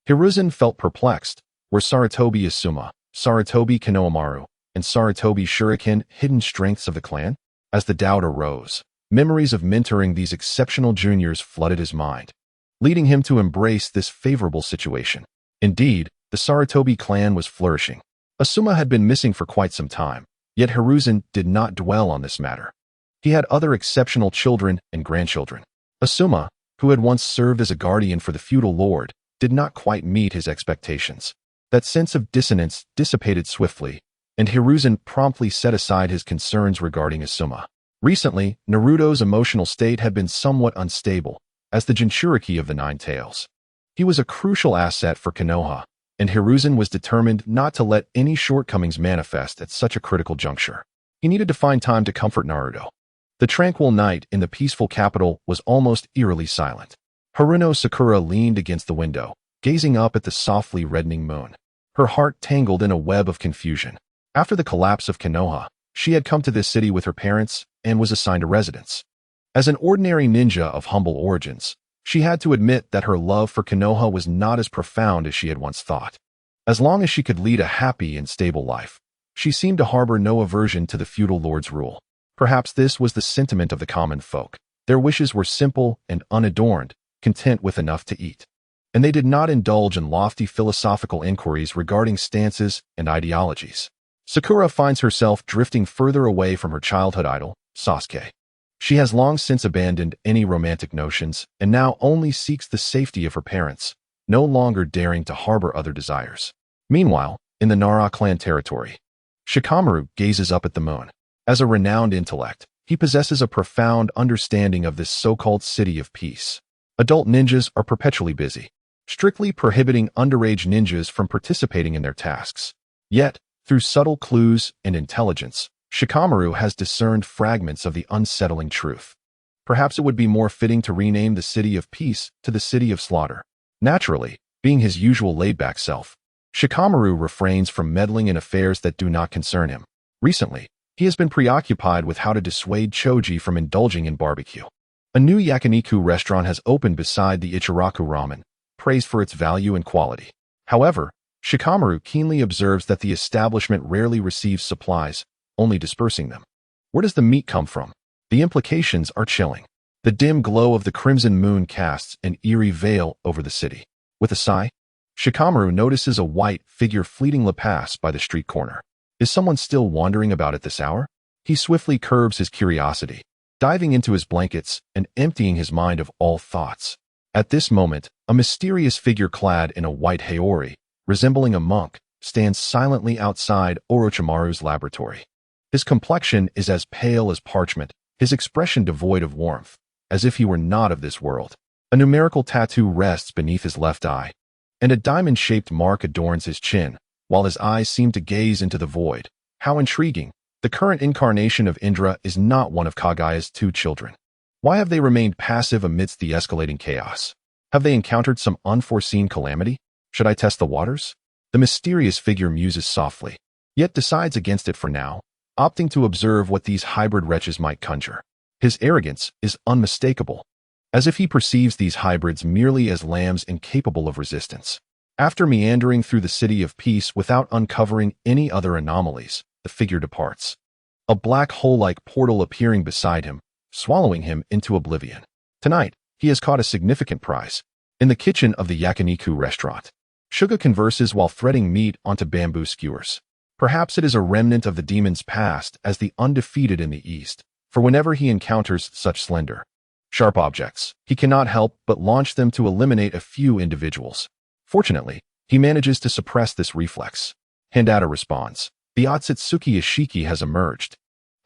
Hiruzen felt perplexed. Were Sarutobi Asuma, Sarutobi Konohamaru, and Sarutobi Shuriken hidden strengths of the clan? As the doubt arose, memories of mentoring these exceptional juniors flooded his mind, leading him to embrace this favorable situation. Indeed, the Sarutobi clan was flourishing. Asuma had been missing for quite some time, yet Hiruzen did not dwell on this matter. He had other exceptional children and grandchildren. Asuma, who had once served as a guardian for the feudal lord, did not quite meet his expectations. That sense of dissonance dissipated swiftly, and Hiruzen promptly set aside his concerns regarding Asuma. Recently, Naruto's emotional state had been somewhat unstable, as the Jinchuriki of the Nine Tails. He was a crucial asset for Konoha, and Hiruzen was determined not to let any shortcomings manifest at such a critical juncture. He needed to find time to comfort Naruto. The tranquil night in the peaceful capital was almost eerily silent. Haruno Sakura leaned against the window, gazing up at the softly reddening moon. Her heart tangled in a web of confusion. After the collapse of Konoha, she had come to this city with her parents and was assigned a residence. As an ordinary ninja of humble origins, she had to admit that her love for Konoha was not as profound as she had once thought. As long as she could lead a happy and stable life, she seemed to harbor no aversion to the feudal lord's rule. Perhaps this was the sentiment of the common folk. Their wishes were simple and unadorned, content with enough to eat. And they did not indulge in lofty philosophical inquiries regarding stances and ideologies. Sakura finds herself drifting further away from her childhood idol, Sasuke. She has long since abandoned any romantic notions and now only seeks the safety of her parents, no longer daring to harbor other desires. Meanwhile, in the Nara clan territory, Shikamaru gazes up at the moon. As a renowned intellect, he possesses a profound understanding of this so-called city of peace. Adult ninjas are perpetually busy, strictly prohibiting underage ninjas from participating in their tasks. Yet, through subtle clues and intelligence, Shikamaru has discerned fragments of the unsettling truth. Perhaps it would be more fitting to rename the city of peace to the city of slaughter. Naturally, being his usual laid-back self, Shikamaru refrains from meddling in affairs that do not concern him. Recently, he has been preoccupied with how to dissuade Choji from indulging in barbecue. A new yakiniku restaurant has opened beside the Ichiraku ramen, praised for its value and quality. However, Shikamaru keenly observes that the establishment rarely receives supplies, only dispersing them. Where does the meat come from? The implications are chilling. The dim glow of the crimson moon casts an eerie veil over the city. With a sigh, Shikamaru notices a white figure fleeting la pass by the street corner. Is someone still wandering about at this hour? He swiftly curbs his curiosity, diving into his blankets and emptying his mind of all thoughts. At this moment, a mysterious figure clad in a white haori, resembling a monk, stands silently outside Orochimaru's laboratory. His complexion is as pale as parchment, his expression devoid of warmth, as if he were not of this world. A numerical tattoo rests beneath his left eye, and a diamond-shaped mark adorns his chin, while his eyes seem to gaze into the void. How intriguing! The current incarnation of Indra is not one of Kagaya's two children. Why have they remained passive amidst the escalating chaos? Have they encountered some unforeseen calamity? Should I test the waters? The mysterious figure muses softly, yet decides against it for now, opting to observe what these hybrid wretches might conjure. His arrogance is unmistakable, as if he perceives these hybrids merely as lambs incapable of resistance. After meandering through the city of peace without uncovering any other anomalies, the figure departs, a black hole-like portal appearing beside him, swallowing him into oblivion. Tonight, he has caught a significant prize. In the kitchen of the yakiniku restaurant, Suga converses while threading meat onto bamboo skewers. Perhaps it is a remnant of the demon's past as the undefeated in the East, for whenever he encounters such slender, sharp objects, he cannot help but launch them to eliminate a few individuals. Fortunately, he manages to suppress this reflex. Hinata responds, "The Otsutsuki Ishiki has emerged.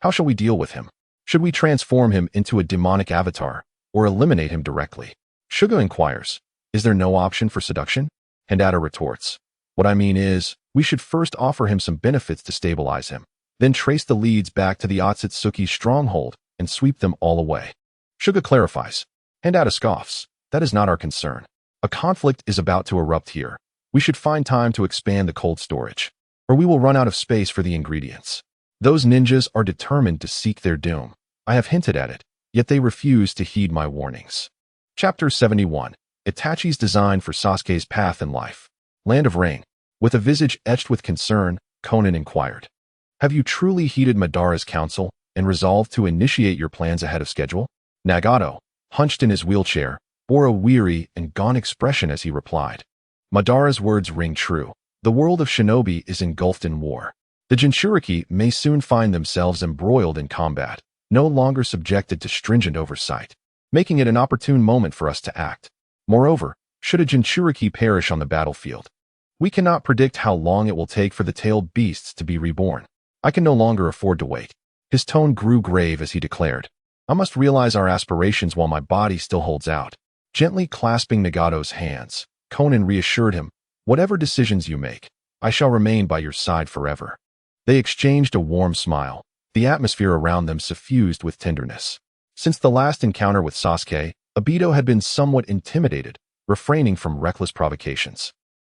How shall we deal with him? Should we transform him into a demonic avatar, or eliminate him directly?" Suga inquires, "Is there no option for seduction?" Hinata retorts, "What I mean is, we should first offer him some benefits to stabilize him, then trace the leads back to the Otsutsuki's stronghold and sweep them all away." Suga clarifies. Hinata scoffs, "That is not our concern. A conflict is about to erupt here. We should find time to expand the cold storage, or we will run out of space for the ingredients. Those ninjas are determined to seek their doom. I have hinted at it, yet they refuse to heed my warnings." Chapter 71. Itachi's design for Sasuke's path in life. Land of Rain. With a visage etched with concern, Conan inquired, "Have you truly heeded Madara's counsel and resolved to initiate your plans ahead of schedule?" Nagato, hunched in his wheelchair, bore a weary and gone expression as he replied, "Madara's words ring true. The world of shinobi is engulfed in war. The Jinchuriki may soon find themselves embroiled in combat, no longer subjected to stringent oversight, making it an opportune moment for us to act. Moreover, should a Jinchuriki perish on the battlefield, we cannot predict how long it will take for the tailed beasts to be reborn. I can no longer afford to wait." His tone grew grave as he declared, "I must realize our aspirations while my body still holds out." Gently clasping Nagato's hands, Conan reassured him, "Whatever decisions you make, I shall remain by your side forever." They exchanged a warm smile, the atmosphere around them suffused with tenderness. Since the last encounter with Sasuke, Obito had been somewhat intimidated, refraining from reckless provocations.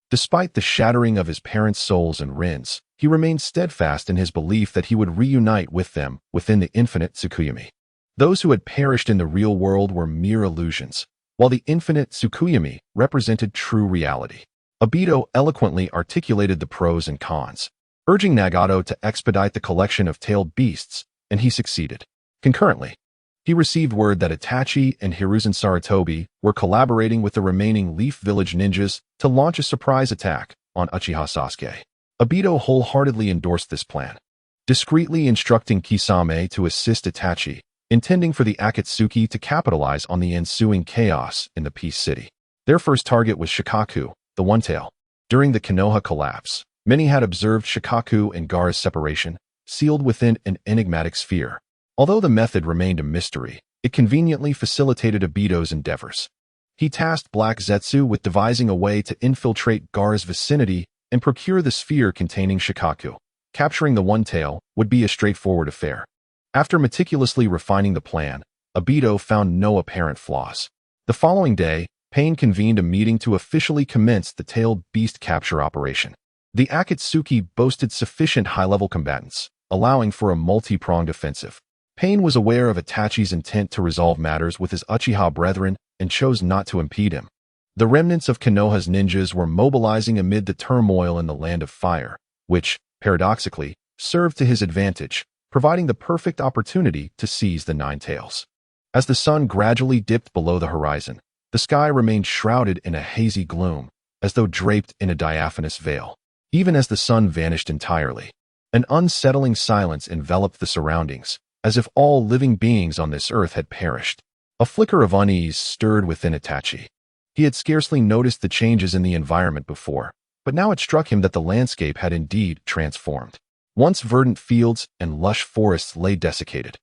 Despite the shattering of his parents' souls and Rin's, he remained steadfast in his belief that he would reunite with them within the infinite Tsukuyomi. Those who had perished in the real world were mere illusions, while the infinite Tsukuyomi represented true reality. Obito eloquently articulated the pros and cons, urging Nagato to expedite the collection of tailed beasts, and he succeeded. Concurrently, he received word that Itachi and Hiruzen Sarutobi were collaborating with the remaining Leaf Village ninjas to launch a surprise attack on Uchiha Sasuke. Obito wholeheartedly endorsed this plan, discreetly instructing Kisame to assist Itachi, intending for the Akatsuki to capitalize on the ensuing chaos in the Peace City. Their first target was Shikaku, the One-Tail. During the Konoha collapse, many had observed Shikaku and Gaara's separation, sealed within an enigmatic sphere. Although the method remained a mystery, it conveniently facilitated Obito's endeavors. He tasked Black Zetsu with devising a way to infiltrate Gaara's vicinity and procure the sphere containing Shikaku. Capturing the One-Tail would be a straightforward affair. After meticulously refining the plan, Obito found no apparent flaws. The following day, Pain convened a meeting to officially commence the tailed beast capture operation. The Akatsuki boasted sufficient high-level combatants, allowing for a multi-pronged offensive. Pain was aware of Itachi's intent to resolve matters with his Uchiha brethren and chose not to impede him. The remnants of Konoha's ninjas were mobilizing amid the turmoil in the Land of Fire, which, paradoxically, served to his advantage, providing the perfect opportunity to seize the Nine Tails. As the sun gradually dipped below the horizon, the sky remained shrouded in a hazy gloom, as though draped in a diaphanous veil. Even as the sun vanished entirely, an unsettling silence enveloped the surroundings, as if all living beings on this earth had perished. A flicker of unease stirred within Itachi. He had scarcely noticed the changes in the environment before, but now it struck him that the landscape had indeed transformed. Once verdant fields and lush forests lay desiccated.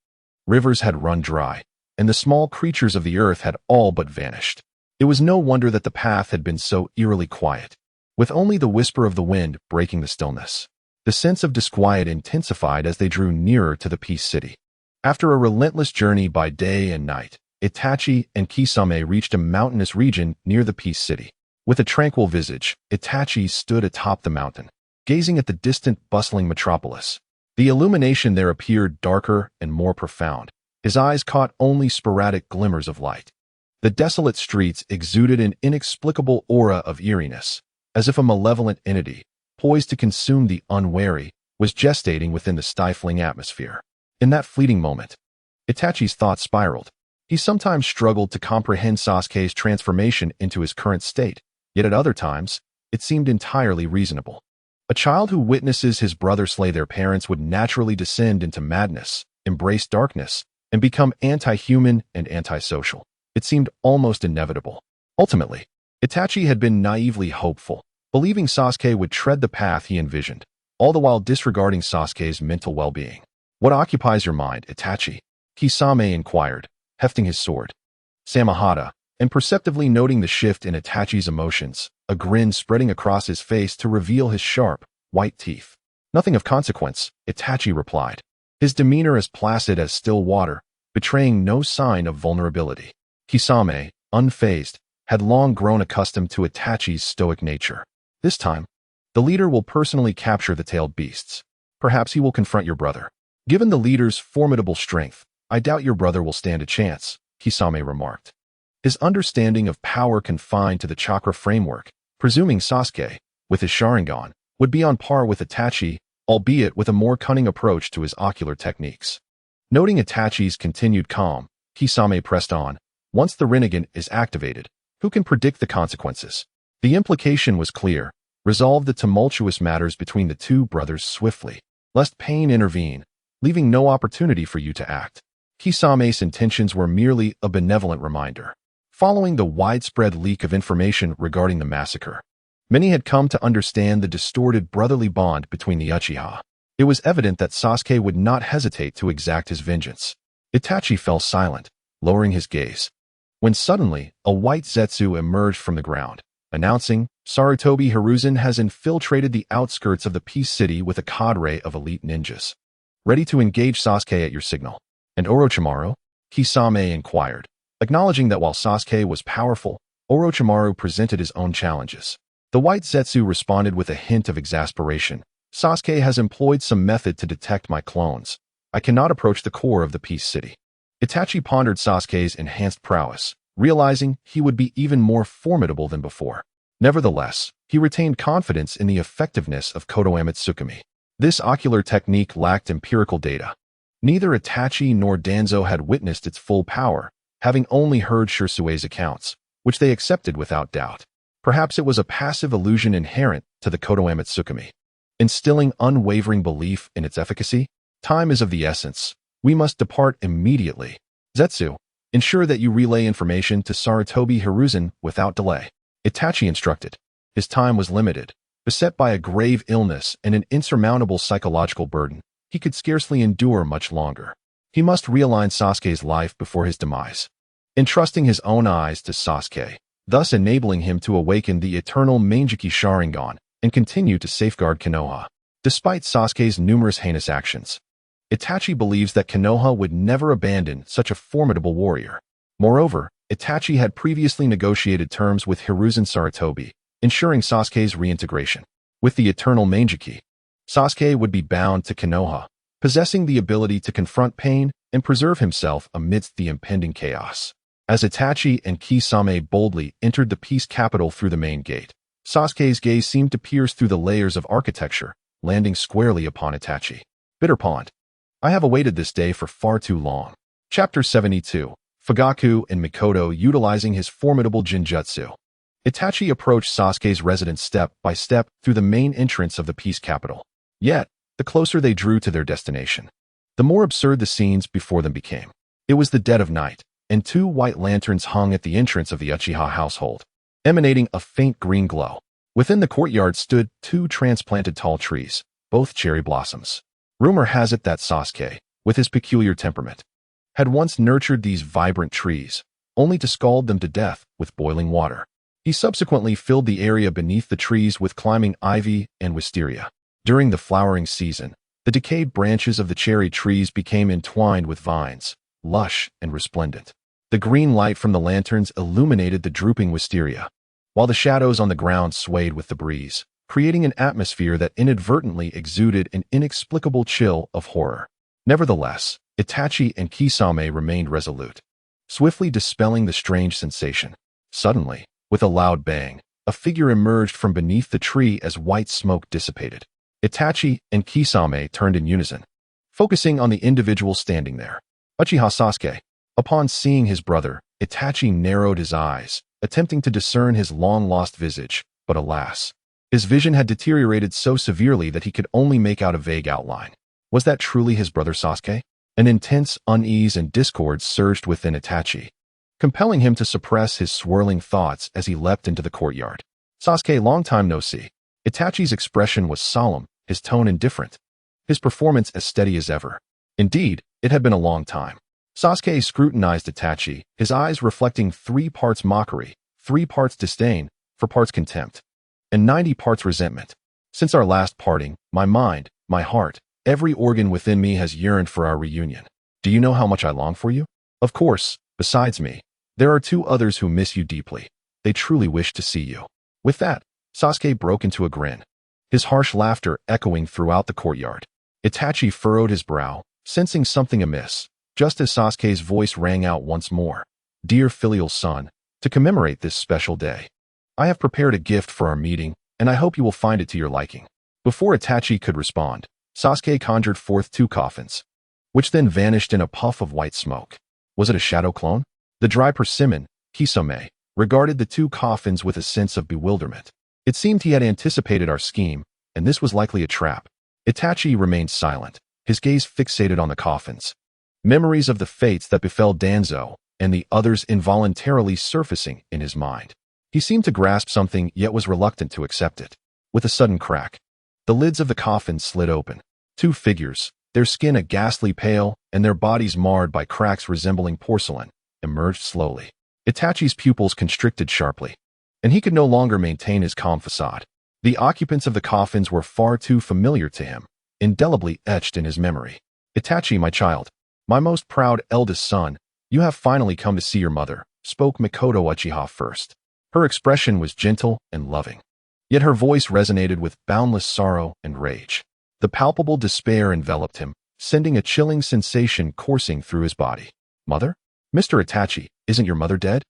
Rivers had run dry, and the small creatures of the earth had all but vanished. It was no wonder that the path had been so eerily quiet, with only the whisper of the wind breaking the stillness. The sense of disquiet intensified as they drew nearer to the Peace City. After a relentless journey by day and night, Itachi and Kisame reached a mountainous region near the Peace City. With a tranquil visage, Itachi stood atop the mountain, gazing at the distant, bustling metropolis. The illumination there appeared darker and more profound. His eyes caught only sporadic glimmers of light. The desolate streets exuded an inexplicable aura of eeriness, as if a malevolent entity, poised to consume the unwary, was gestating within the stifling atmosphere. In that fleeting moment, Itachi's thoughts spiraled. He sometimes struggled to comprehend Sasuke's transformation into his current state, yet at other times, it seemed entirely reasonable. A child who witnesses his brother slay their parents would naturally descend into madness, embrace darkness, and become anti-human and antisocial. It seemed almost inevitable. Ultimately, Itachi had been naively hopeful, believing Sasuke would tread the path he envisioned, all the while disregarding Sasuke's mental well-being. "What occupies your mind, Itachi?" Kisame inquired, hefting his sword. Samahata, and perceptively noting the shift in Itachi's emotions, a grin spreading across his face to reveal his sharp, white teeth. "Nothing of consequence," Itachi replied, his demeanor as placid as still water, betraying no sign of vulnerability. Kisame, unfazed, had long grown accustomed to Itachi's stoic nature. "This time, the leader will personally capture the tailed beasts. Perhaps he will confront your brother. Given the leader's formidable strength, I doubt your brother will stand a chance," Kisame remarked. His understanding of power confined to the chakra framework, presuming Sasuke, with his Sharingan, would be on par with Itachi, albeit with a more cunning approach to his ocular techniques. Noting Itachi's continued calm, Kisame pressed on. "Once the Rinnegan is activated, who can predict the consequences?" The implication was clear. Resolve the tumultuous matters between the two brothers swiftly, lest pain intervene, leaving no opportunity for you to act. Kisame's intentions were merely a benevolent reminder. Following the widespread leak of information regarding the massacre, many had come to understand the distorted brotherly bond between the Uchiha. It was evident that Sasuke would not hesitate to exact his vengeance. Itachi fell silent, lowering his gaze, when suddenly a white Zetsu emerged from the ground, announcing, "Sarutobi Hiruzen has infiltrated the outskirts of the Peace City with a cadre of elite ninjas. Ready to engage Sasuke at your signal." "And Orochimaru?" Kisame inquired, Acknowledging that while Sasuke was powerful, Orochimaru presented his own challenges. The White Zetsu responded with a hint of exasperation. Sasuke has employed some method to detect my clones. I cannot approach the core of the Peace City. Itachi pondered Sasuke's enhanced prowess, realizing he would be even more formidable than before. Nevertheless, he retained confidence in the effectiveness of Konoha Tsukumi. This ocular technique lacked empirical data. Neither Itachi nor Danzo had witnessed its full power, having only heard Shirsue's accounts, which they accepted without doubt. Perhaps it was a passive illusion inherent to the Konoha Tsukumi. Instilling unwavering belief in its efficacy, time is of the essence. We must depart immediately. Zetsu, ensure that you relay information to Sarutobi Hiruzen without delay. Itachi instructed. His time was limited. Beset by a grave illness and an insurmountable psychological burden, he could scarcely endure much longer. He must realign Sasuke's life before his demise. Entrusting his own eyes to Sasuke, thus enabling him to awaken the eternal Manjiki Sharingan and continue to safeguard Konoha. Despite Sasuke's numerous heinous actions, Itachi believes that Konoha would never abandon such a formidable warrior. Moreover, Itachi had previously negotiated terms with Hiruzen Sarutobi, ensuring Sasuke's reintegration. With the eternal Manjiki, Sasuke would be bound to Konoha, possessing the ability to confront pain and preserve himself amidst the impending chaos. As Itachi and Kisame boldly entered the peace capital through the main gate, Sasuke's gaze seemed to pierce through the layers of architecture, landing squarely upon Itachi. Bitter Pond. I have awaited this day for far too long. Chapter 72. Fugaku and Mikoto utilizing his formidable Jinjutsu. Itachi approached Sasuke's residence step by step through the main entrance of the peace capital. Yet, the closer they drew to their destination, the more absurd the scenes before them became. It was the dead of night, and two white lanterns hung at the entrance of the Uchiha household, emanating a faint green glow. Within the courtyard stood two transplanted tall trees, both cherry blossoms. Rumor has it that Sasuke, with his peculiar temperament, had once nurtured these vibrant trees, only to scald them to death with boiling water. He subsequently filled the area beneath the trees with climbing ivy and wisteria. During the flowering season, the decayed branches of the cherry trees became entwined with vines, lush and resplendent. The green light from the lanterns illuminated the drooping wisteria, while the shadows on the ground swayed with the breeze, creating an atmosphere that inadvertently exuded an inexplicable chill of horror. Nevertheless, Itachi and Kisame remained resolute, swiftly dispelling the strange sensation. Suddenly, with a loud bang, a figure emerged from beneath the tree as white smoke dissipated. Itachi and Kisame turned in unison, focusing on the individual standing there. Uchiha Sasuke. Upon seeing his brother, Itachi narrowed his eyes, attempting to discern his long-lost visage, but alas, his vision had deteriorated so severely that he could only make out a vague outline. Was that truly his brother Sasuke? An intense unease and discord surged within Itachi, compelling him to suppress his swirling thoughts as he leapt into the courtyard. Sasuke, long time no see. Itachi's expression was solemn, his tone indifferent, his performance as steady as ever. Indeed, it had been a long time. Sasuke scrutinized Itachi, his eyes reflecting 3 parts mockery, 3 parts disdain, 4 parts contempt, and 90 parts resentment. Since our last parting, my mind, my heart, every organ within me has yearned for our reunion. Do you know how much I long for you? Of course, besides me, there are 2 others who miss you deeply. They truly wish to see you. With that, Sasuke broke into a grin, his harsh laughter echoing throughout the courtyard. Itachi furrowed his brow, sensing something amiss, just as Sasuke's voice rang out once more. Dear filial son, to commemorate this special day, I have prepared a gift for our meeting, and I hope you will find it to your liking. Before Itachi could respond, Sasuke conjured forth 2 coffins, which then vanished in a puff of white smoke. Was it a shadow clone? The dry persimmon, Kisame, regarded the 2 coffins with a sense of bewilderment. It seemed he had anticipated our scheme, and this was likely a trap. Itachi remained silent, his gaze fixated on the coffins. Memories of the fates that befell Danzo and the others involuntarily surfacing in his mind. He seemed to grasp something yet was reluctant to accept it. With a sudden crack, the lids of the coffin slid open. 2 figures, their skin a ghastly pale and their bodies marred by cracks resembling porcelain, emerged slowly. Itachi's pupils constricted sharply, and he could no longer maintain his calm facade. The occupants of the coffins were far too familiar to him, indelibly etched in his memory. Itachi, my child, my most proud eldest son, You have finally come to see your mother, spoke Mikoto Uchiha first. Her expression was gentle and loving. Yet her voice resonated with boundless sorrow and rage. The palpable despair enveloped him, sending a chilling sensation coursing through his body. Mother? Mr. Itachi, isn't your mother dead?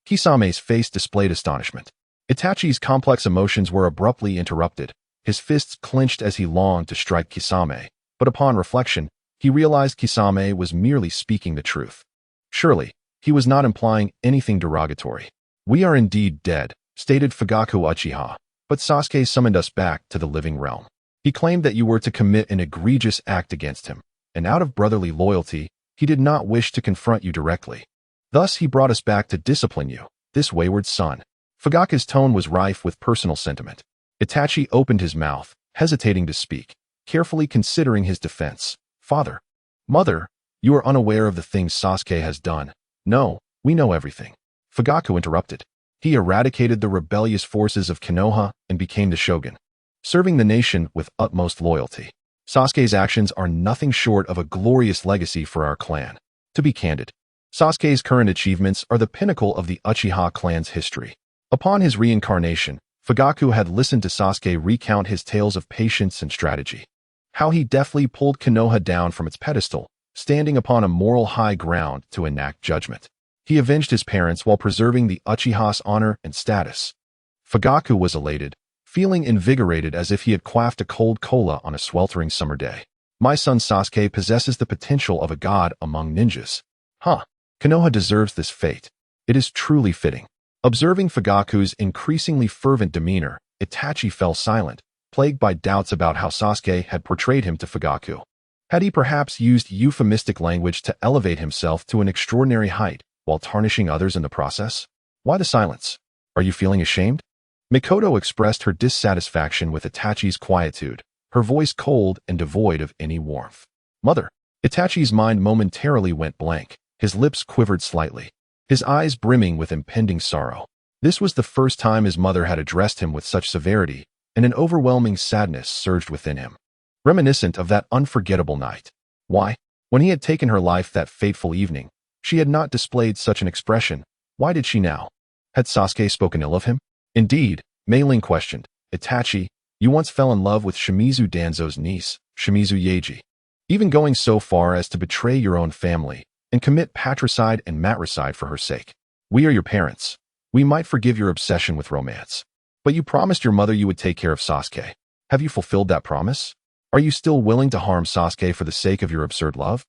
Kisame's face displayed astonishment. Itachi's complex emotions were abruptly interrupted. His fists clenched as he longed to strike Kisame, but upon reflection, he realized Kisame was merely speaking the truth. Surely, he was not implying anything derogatory. We are indeed dead, stated Fugaku Uchiha, but Sasuke summoned us back to the living realm. He claimed that you were to commit an egregious act against him, and out of brotherly loyalty, he did not wish to confront you directly. Thus he brought us back to discipline you, this wayward son. Fugaku's tone was rife with personal sentiment. Itachi opened his mouth, hesitating to speak, carefully considering his defense. Father, mother, you are unaware of the things Sasuke has done. No, we know everything. Fugaku interrupted. He eradicated the rebellious forces of Konoha and became the shogun, serving the nation with utmost loyalty. Sasuke's actions are nothing short of a glorious legacy for our clan. To be candid, Sasuke's current achievements are the pinnacle of the Uchiha clan's history. Upon his reincarnation, Fugaku had listened to Sasuke recount his tales of patience and strategy. How he deftly pulled Konoha down from its pedestal, standing upon a moral high ground to enact judgment. He avenged his parents while preserving the Uchiha's honor and status. Fugaku was elated, feeling invigorated as if he had quaffed a cold cola on a sweltering summer day. My son Sasuke possesses the potential of a god among ninjas. Konoha deserves this fate. It is truly fitting. Observing Fugaku's increasingly fervent demeanor, Itachi fell silent, plagued by doubts about how Sasuke had portrayed him to Fugaku. Had he perhaps used euphemistic language to elevate himself to an extraordinary height, while tarnishing others in the process? Why the silence? Are you feeling ashamed? Mikoto expressed her dissatisfaction with Itachi's quietude, her voice cold and devoid of any warmth. Mother. Itachi's mind momentarily went blank, his lips quivered slightly, his eyes brimming with impending sorrow. This was the first time his mother had addressed him with such severity, and an overwhelming sadness surged within him, reminiscent of that unforgettable night. Why? When he had taken her life that fateful evening, she had not displayed such an expression. Why did she now? Had Sasuke spoken ill of him? Indeed, Mei Ling questioned. Itachi, you once fell in love with Shimizu Danzo's niece, Shimizu Yaeji, even going so far as to betray your own family and commit patricide and matricide for her sake. We are your parents. We might forgive your obsession with romance. But you promised your mother you would take care of Sasuke. Have you fulfilled that promise? Are you still willing to harm Sasuke for the sake of your absurd love?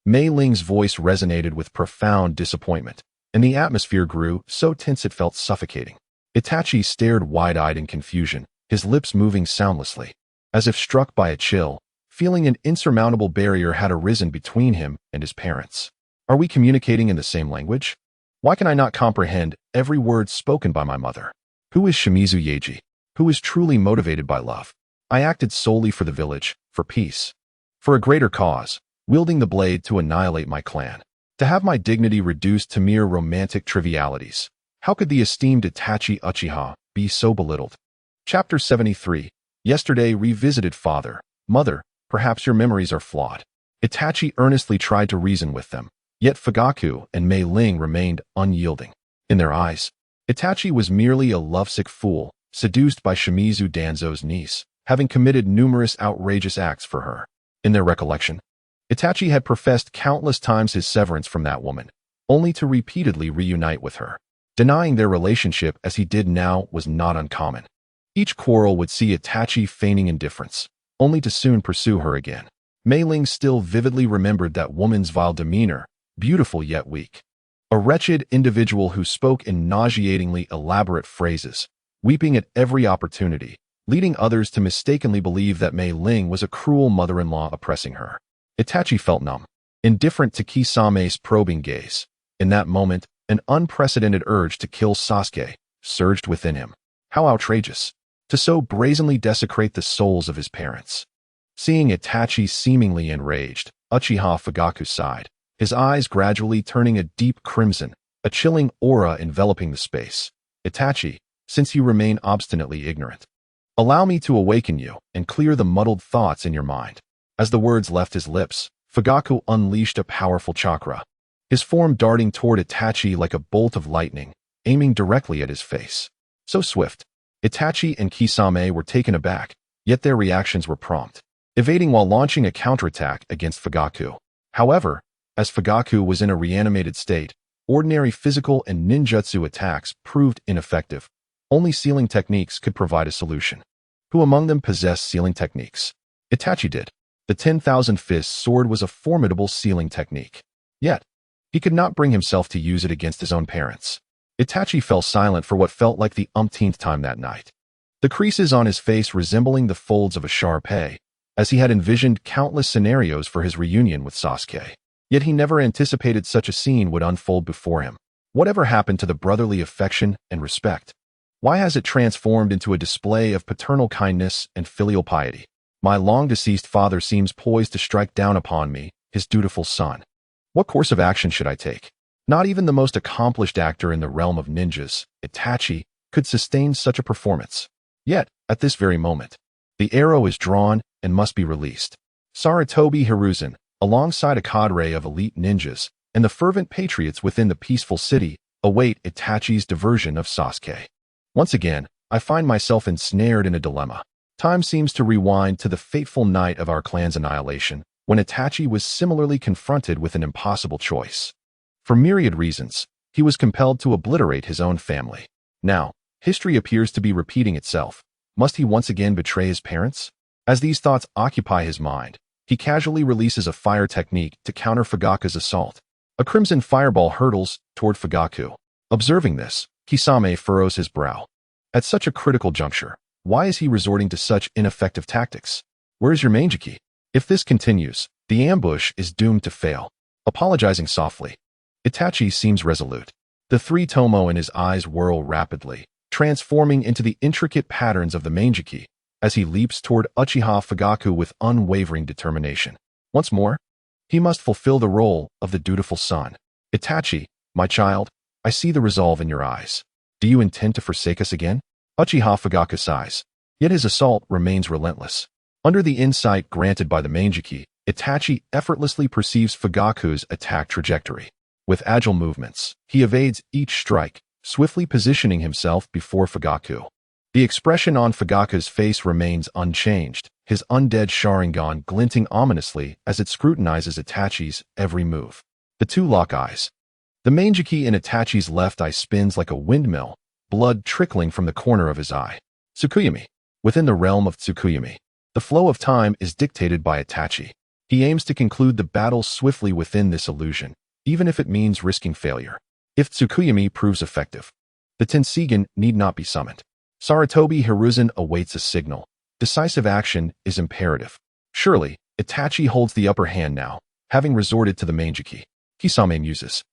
Mei Ling's voice resonated with profound disappointment, and the atmosphere grew so tense it felt suffocating. Itachi stared wide-eyed in confusion, his lips moving soundlessly. As if struck by a chill, feeling an insurmountable barrier had arisen between him and his parents. Are we communicating in the same language? Why can I not comprehend every word spoken by my mother? Who is Shimizu Yaeji? Who is truly motivated by love? I acted solely for the village, for peace, for a greater cause, wielding the blade to annihilate my clan. To have my dignity reduced to mere romantic trivialities. How could the esteemed Itachi Uchiha be so belittled? Chapter 73. Yesterday revisited father, mother, perhaps your memories are flawed. Itachi earnestly tried to reason with them, yet Fugaku and Mei Ling remained unyielding. In their eyes, Itachi was merely a lovesick fool, seduced by Shimizu Danzo's niece, having committed numerous outrageous acts for her. In their recollection, Itachi had professed countless times his severance from that woman, only to repeatedly reunite with her. Denying their relationship as he did now was not uncommon. Each quarrel would see Itachi feigning indifference, only to soon pursue her again. Mei Ling still vividly remembered that woman's vile demeanor, beautiful yet weak. A wretched individual who spoke in nauseatingly elaborate phrases, weeping at every opportunity, leading others to mistakenly believe that Mei Ling was a cruel mother-in-law oppressing her. Itachi felt numb, indifferent to Kisame's probing gaze. In that moment, an unprecedented urge to kill Sasuke surged within him. How outrageous! To so brazenly desecrate the souls of his parents. Seeing Itachi seemingly enraged, Uchiha Fugaku sighed, his eyes gradually turning a deep crimson, a chilling aura enveloping the space. Itachi, since you remain obstinately ignorant, allow me to awaken you and clear the muddled thoughts in your mind. As the words left his lips, Fugaku unleashed a powerful chakra. his form darting toward Itachi like a bolt of lightning, aiming directly at his face. So swift. Itachi and Kisame were taken aback, yet their reactions were prompt, evading while launching a counterattack against Fugaku. However, as Fugaku was in a reanimated state, ordinary physical and ninjutsu attacks proved ineffective. Only sealing techniques could provide a solution. Who among them possessed sealing techniques? Itachi did. The 10,000 Fists sword was a formidable sealing technique. Yet, he could not bring himself to use it against his own parents. Itachi fell silent for what felt like the umpteenth time that night. The creases on his face resembling the folds of a Shar-Pei, as he had envisioned countless scenarios for his reunion with Sasuke. Yet he never anticipated such a scene would unfold before him. Whatever happened to the brotherly affection and respect? Why has it transformed into a display of paternal kindness and filial piety? My long-deceased father seems poised to strike down upon me, his dutiful son. What course of action should I take? Not even the most accomplished actor in the realm of ninjas, Itachi, could sustain such a performance. Yet, at this very moment, the arrow is drawn and must be released. Sarutobi Hiruzen, alongside a cadre of elite ninjas, and the fervent patriots within the peaceful city, await Itachi's diversion of Sasuke. Once again, I find myself ensnared in a dilemma. Time seems to rewind to the fateful night of our clan's annihilation, when Itachi was similarly confronted with an impossible choice. For myriad reasons, he was compelled to obliterate his own family. Now, history appears to be repeating itself. Must he once again betray his parents? As these thoughts occupy his mind, he casually releases a fire technique to counter Fugaku's assault. A crimson fireball hurtles toward Fugaku. Observing this, Kisame furrows his brow. At such a critical juncture, why is he resorting to such ineffective tactics? Where is your Manjiki? If this continues, the ambush is doomed to fail. Apologizing softly, Itachi seems resolute. The three tomo in his eyes whirl rapidly, transforming into the intricate patterns of the Manjiki, as he leaps toward Uchiha Fugaku with unwavering determination. Once more, he must fulfill the role of the dutiful son. Itachi, my child, I see the resolve in your eyes. Do you intend to forsake us again? Uchiha Fugaku sighs. Yet his assault remains relentless. Under the insight granted by the Manjiki, Itachi effortlessly perceives Fugaku's attack trajectory. With agile movements, he evades each strike, swiftly positioning himself before Fugaku. The expression on Fugaku's face remains unchanged, his undead Sharingan glinting ominously as it scrutinizes Itachi's every move. The two lock eyes. The Manjiki in Itachi's left eye spins like a windmill, blood trickling from the corner of his eye. Tsukuyami. Within the realm of Tsukuyami, the flow of time is dictated by Itachi. He aims to conclude the battle swiftly within this illusion, even if it means risking failure. If Tsukuyami proves effective, the Tensigen need not be summoned. Sarutobi Hiruzen awaits a signal. Decisive action is imperative. Surely, Itachi holds the upper hand now, having resorted to the Manjiki. Kisame muses,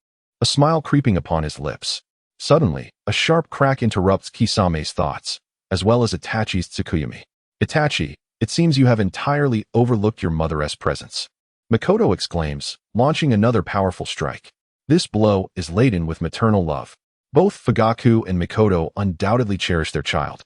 a smile creeping upon his lips. Suddenly, a sharp crack interrupts Kisame's thoughts, as well as Itachi's Tsukuyami. Itachi, it seems you have entirely overlooked your mother's presence. Mikoto exclaims, launching another powerful strike. This blow is laden with maternal love. Both Fugaku and Mikoto undoubtedly cherish their child.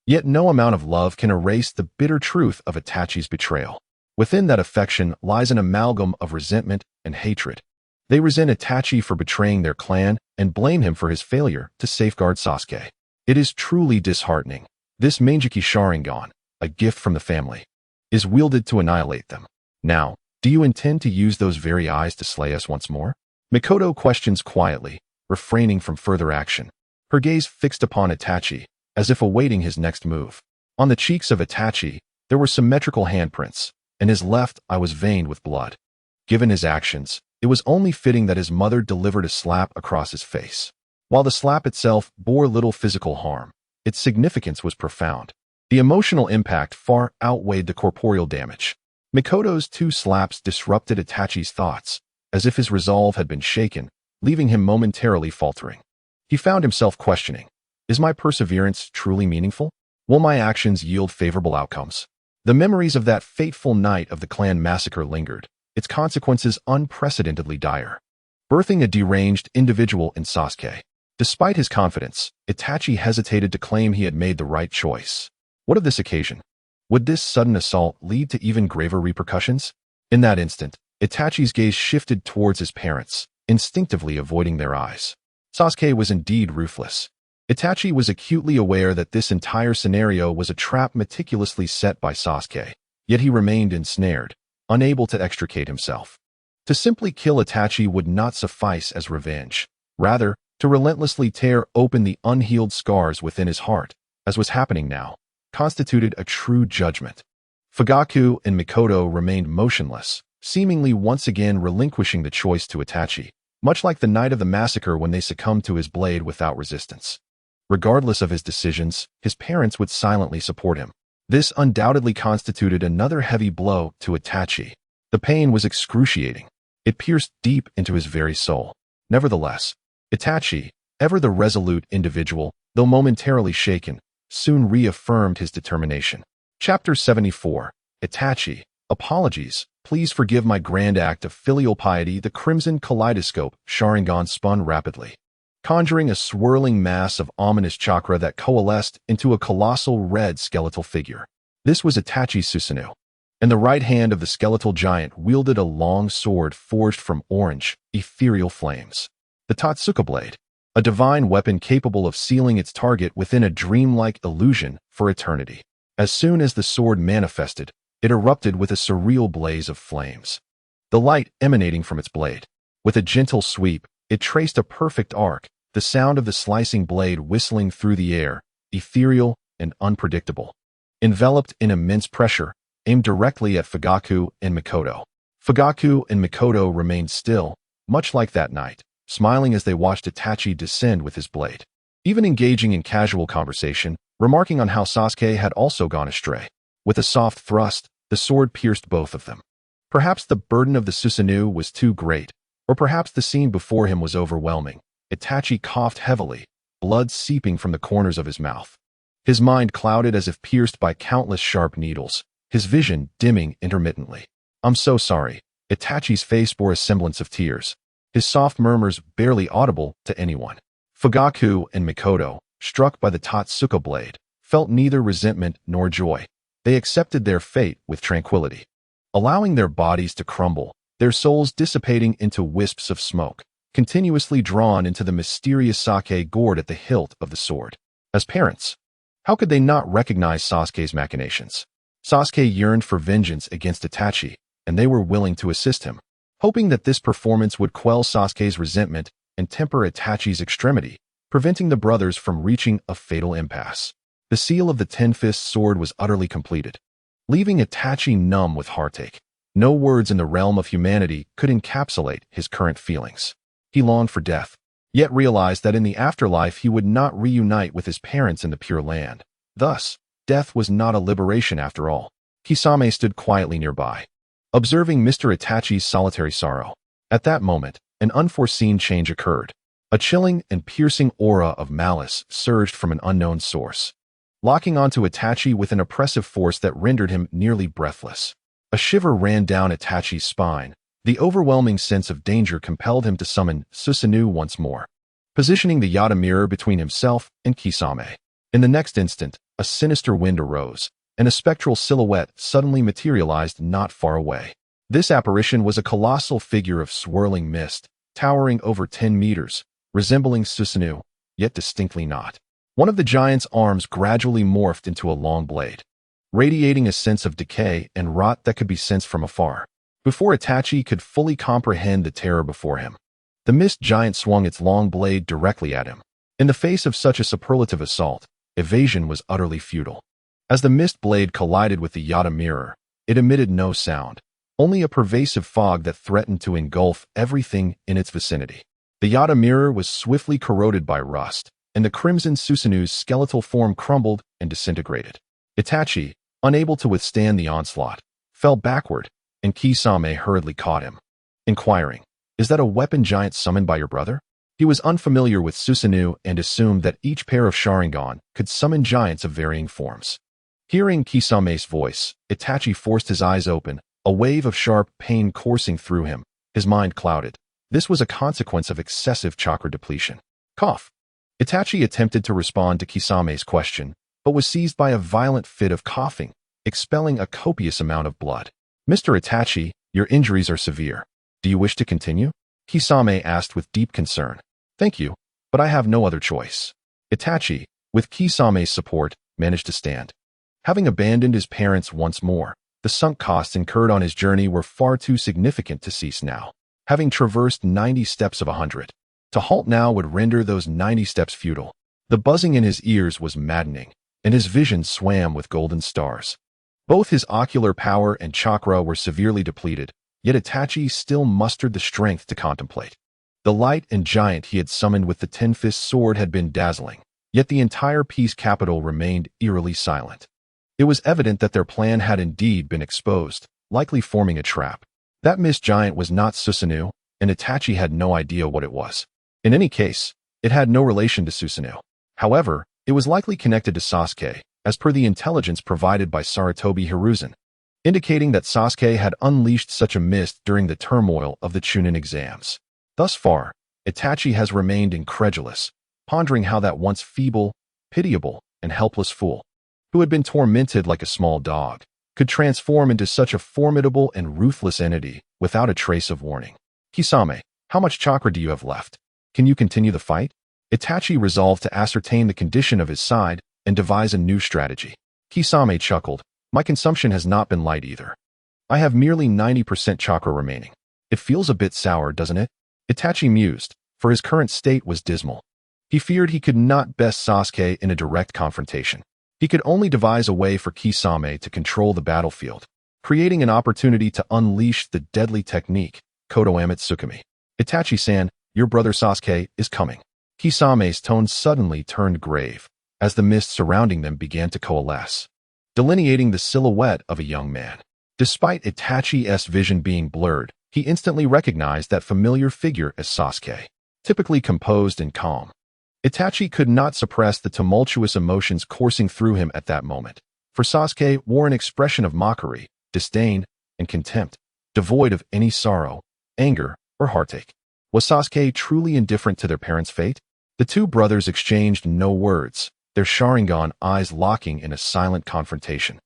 Yet no amount of love can erase the bitter truth of Itachi's betrayal. Within that affection lies an amalgam of resentment and hatred. They resent Itachi for betraying their clan and blame him for his failure to safeguard Sasuke. It is truly disheartening. This Manjiki Sharingan, a gift from the family, is wielded to annihilate them. Now, do you intend to use those very eyes to slay us once more? Mikoto questions quietly, refraining from further action, her gaze fixed upon Itachi, as if awaiting his next move. On the cheeks of Itachi, there were symmetrical handprints, and his left eye was veined with blood. Given his actions, it was only fitting that his mother delivered a slap across his face. While the slap itself bore little physical harm, its significance was profound. The emotional impact far outweighed the corporeal damage. Mikoto's two slaps disrupted Itachi's thoughts, as if his resolve had been shaken, leaving him momentarily faltering. He found himself questioning, is my perseverance truly meaningful? Will my actions yield favorable outcomes? The memories of that fateful night of the clan massacre lingered, its consequences unprecedentedly dire, birthing a deranged individual in Sasuke. Despite his confidence, Itachi hesitated to claim he had made the right choice. What of this occasion? Would this sudden assault lead to even graver repercussions? In that instant, Itachi's gaze shifted towards his parents, instinctively avoiding their eyes. Sasuke was indeed ruthless. Itachi was acutely aware that this entire scenario was a trap meticulously set by Sasuke, yet he remained ensnared, unable to extricate himself. To simply kill Itachi would not suffice as revenge. Rather, to relentlessly tear open the unhealed scars within his heart, as was happening now, constituted a true judgment. Fugaku and Mikoto remained motionless, seemingly once again relinquishing the choice to Itachi, much like the night of the massacre when they succumbed to his blade without resistance. Regardless of his decisions, his parents would silently support him. This undoubtedly constituted another heavy blow to Itachi. The pain was excruciating. It pierced deep into his very soul. Nevertheless, Itachi, ever the resolute individual, though momentarily shaken, soon reaffirmed his determination. Chapter 74. Itachi, apologies. Please forgive my grand act of filial piety. The crimson kaleidoscope Sharingan spun rapidly, conjuring a swirling mass of ominous chakra that coalesced into a colossal red skeletal figure. This was Itachi Susanoo. In the right hand of the skeletal giant wielded a long sword forged from orange, ethereal flames. The Totsuka blade, a divine weapon capable of sealing its target within a dreamlike illusion for eternity. As soon as the sword manifested, it erupted with a surreal blaze of flames. The light emanating from its blade. With a gentle sweep, it traced a perfect arc, the sound of the slicing blade whistling through the air, ethereal and unpredictable. Enveloped in immense pressure, aimed directly at Fugaku and Mikoto. Fugaku and Mikoto remained still, much like that night, smiling as they watched Itachi descend with his blade. Even engaging in casual conversation, remarking on how Sasuke had also gone astray. With a soft thrust, the sword pierced both of them. Perhaps the burden of the Susanoo was too great, or perhaps the scene before him was overwhelming. Itachi coughed heavily, blood seeping from the corners of his mouth. His mind clouded as if pierced by countless sharp needles, his vision dimming intermittently. I'm so sorry. Itachi's face bore a semblance of tears, his soft murmurs barely audible to anyone. Fugaku and Mikoto, struck by the Totsuka blade, felt neither resentment nor joy. They accepted their fate with tranquility, allowing their bodies to crumble, their souls dissipating into wisps of smoke, continuously drawn into the mysterious sake gourd at the hilt of the sword. As parents, how could they not recognize Sasuke's machinations? Sasuke yearned for vengeance against Itachi, and they were willing to assist him, hoping that this performance would quell Sasuke's resentment and temper Itachi's extremity, preventing the brothers from reaching a fatal impasse. The seal of the Ten-Fist sword was utterly completed, leaving Itachi numb with heartache. No words in the realm of humanity could encapsulate his current feelings. He longed for death, yet realized that in the afterlife he would not reunite with his parents in the Pure Land. Thus, death was not a liberation after all. Kisame stood quietly nearby, observing Mr. Itachi's solitary sorrow. At that moment, an unforeseen change occurred. A chilling and piercing aura of malice surged from an unknown source, locking onto Itachi with an oppressive force that rendered him nearly breathless. A shiver ran down Itachi's spine. The overwhelming sense of danger compelled him to summon Susanoo once more, positioning the Yata mirror between himself and Kisame. In the next instant, a sinister wind arose, and a spectral silhouette suddenly materialized not far away. This apparition was a colossal figure of swirling mist, towering over 10 meters, resembling Susanoo, yet distinctly not. One of the giant's arms gradually morphed into a long blade, radiating a sense of decay and rot that could be sensed from afar. Before Itachi could fully comprehend the terror before him, the mist giant swung its long blade directly at him. In the face of such a superlative assault, evasion was utterly futile. As the mist blade collided with the Yata mirror, it emitted no sound, only a pervasive fog that threatened to engulf everything in its vicinity. The Yata mirror was swiftly corroded by rust, and the crimson Susanoo's skeletal form crumbled and disintegrated. Itachi, unable to withstand the onslaught, fell backward, and Kisame hurriedly caught him, inquiring, "Is that a weapon giant summoned by your brother?" He was unfamiliar with Susanoo and assumed that each pair of Sharingan could summon giants of varying forms. Hearing Kisame's voice, Itachi forced his eyes open, a wave of sharp pain coursing through him. His mind clouded. This was a consequence of excessive chakra depletion. Cough. Itachi attempted to respond to Kisame's question, but was seized by a violent fit of coughing, expelling a copious amount of blood. "Mr. Itachi, your injuries are severe. Do you wish to continue?" Kisame asked with deep concern. Thank you, but I have no other choice. Itachi, with Kisame's support, managed to stand. Having abandoned his parents once more, the sunk costs incurred on his journey were far too significant to cease now. Having traversed 90 steps of 100, to halt now would render those 90 steps futile. The buzzing in his ears was maddening, and his vision swam with golden stars. Both his ocular power and chakra were severely depleted, yet Itachi still mustered the strength to contemplate. The light and giant he had summoned with the ten-fist sword had been dazzling, yet the entire peace capital remained eerily silent. It was evident that their plan had indeed been exposed, likely forming a trap. That mist giant was not Susanoo, and Itachi had no idea what it was. In any case, it had no relation to Susanoo. However, it was likely connected to Sasuke, as per the intelligence provided by Sarutobi Hiruzen, indicating that Sasuke had unleashed such a mist during the turmoil of the Chunin exams. Thus far, Itachi has remained incredulous, pondering how that once feeble, pitiable, and helpless fool, who had been tormented like a small dog, could transform into such a formidable and ruthless entity without a trace of warning. Kisame, how much chakra do you have left? Can you continue the fight? Itachi resolved to ascertain the condition of his side and devise a new strategy. Kisame chuckled. My consumption has not been light either. I have merely 90% chakra remaining. It feels a bit sour, doesn't it? Itachi mused, for his current state was dismal. He feared he could not best Sasuke in a direct confrontation. He could only devise a way for Kisame to control the battlefield, creating an opportunity to unleash the deadly technique, Kodo Amatsukami. Itachi-san, your brother Sasuke is coming. Kisame's tone suddenly turned grave, as the mist surrounding them began to coalesce, delineating the silhouette of a young man. Despite Itachi's vision being blurred, he instantly recognized that familiar figure as Sasuke, typically composed and calm. Itachi could not suppress the tumultuous emotions coursing through him at that moment, for Sasuke wore an expression of mockery, disdain, and contempt, devoid of any sorrow, anger, or heartache. Was Sasuke truly indifferent to their parents' fate? The two brothers exchanged no words, their Sharingan eyes locking in a silent confrontation,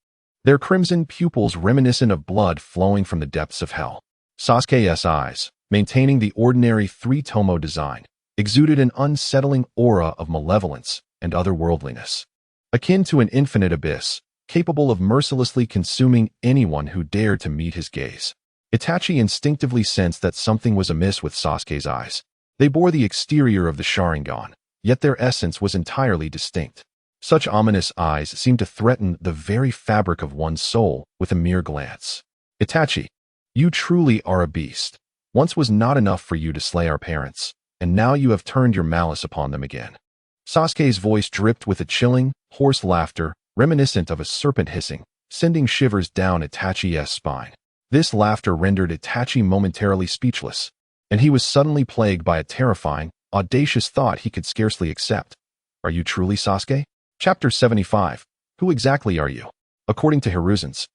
their crimson pupils reminiscent of blood flowing from the depths of hell. Sasuke's eyes, maintaining the ordinary three-tomo design, exuded an unsettling aura of malevolence and otherworldliness, akin to an infinite abyss, capable of mercilessly consuming anyone who dared to meet his gaze. Itachi instinctively sensed that something was amiss with Sasuke's eyes. They bore the exterior of the Sharingan, yet their essence was entirely distinct. Such ominous eyes seemed to threaten the very fabric of one's soul with a mere glance. Itachi, you truly are a beast. Once was not enough for you to slay our parents, and now you have turned your malice upon them again. Sasuke's voice dripped with a chilling, hoarse laughter, reminiscent of a serpent hissing, sending shivers down Itachi's spine. This laughter rendered Itachi momentarily speechless, and he was suddenly plagued by a terrifying, audacious thought he could scarcely accept. Are you truly Sasuke? Chapter 75. Who exactly are you? According to Hiruzen's,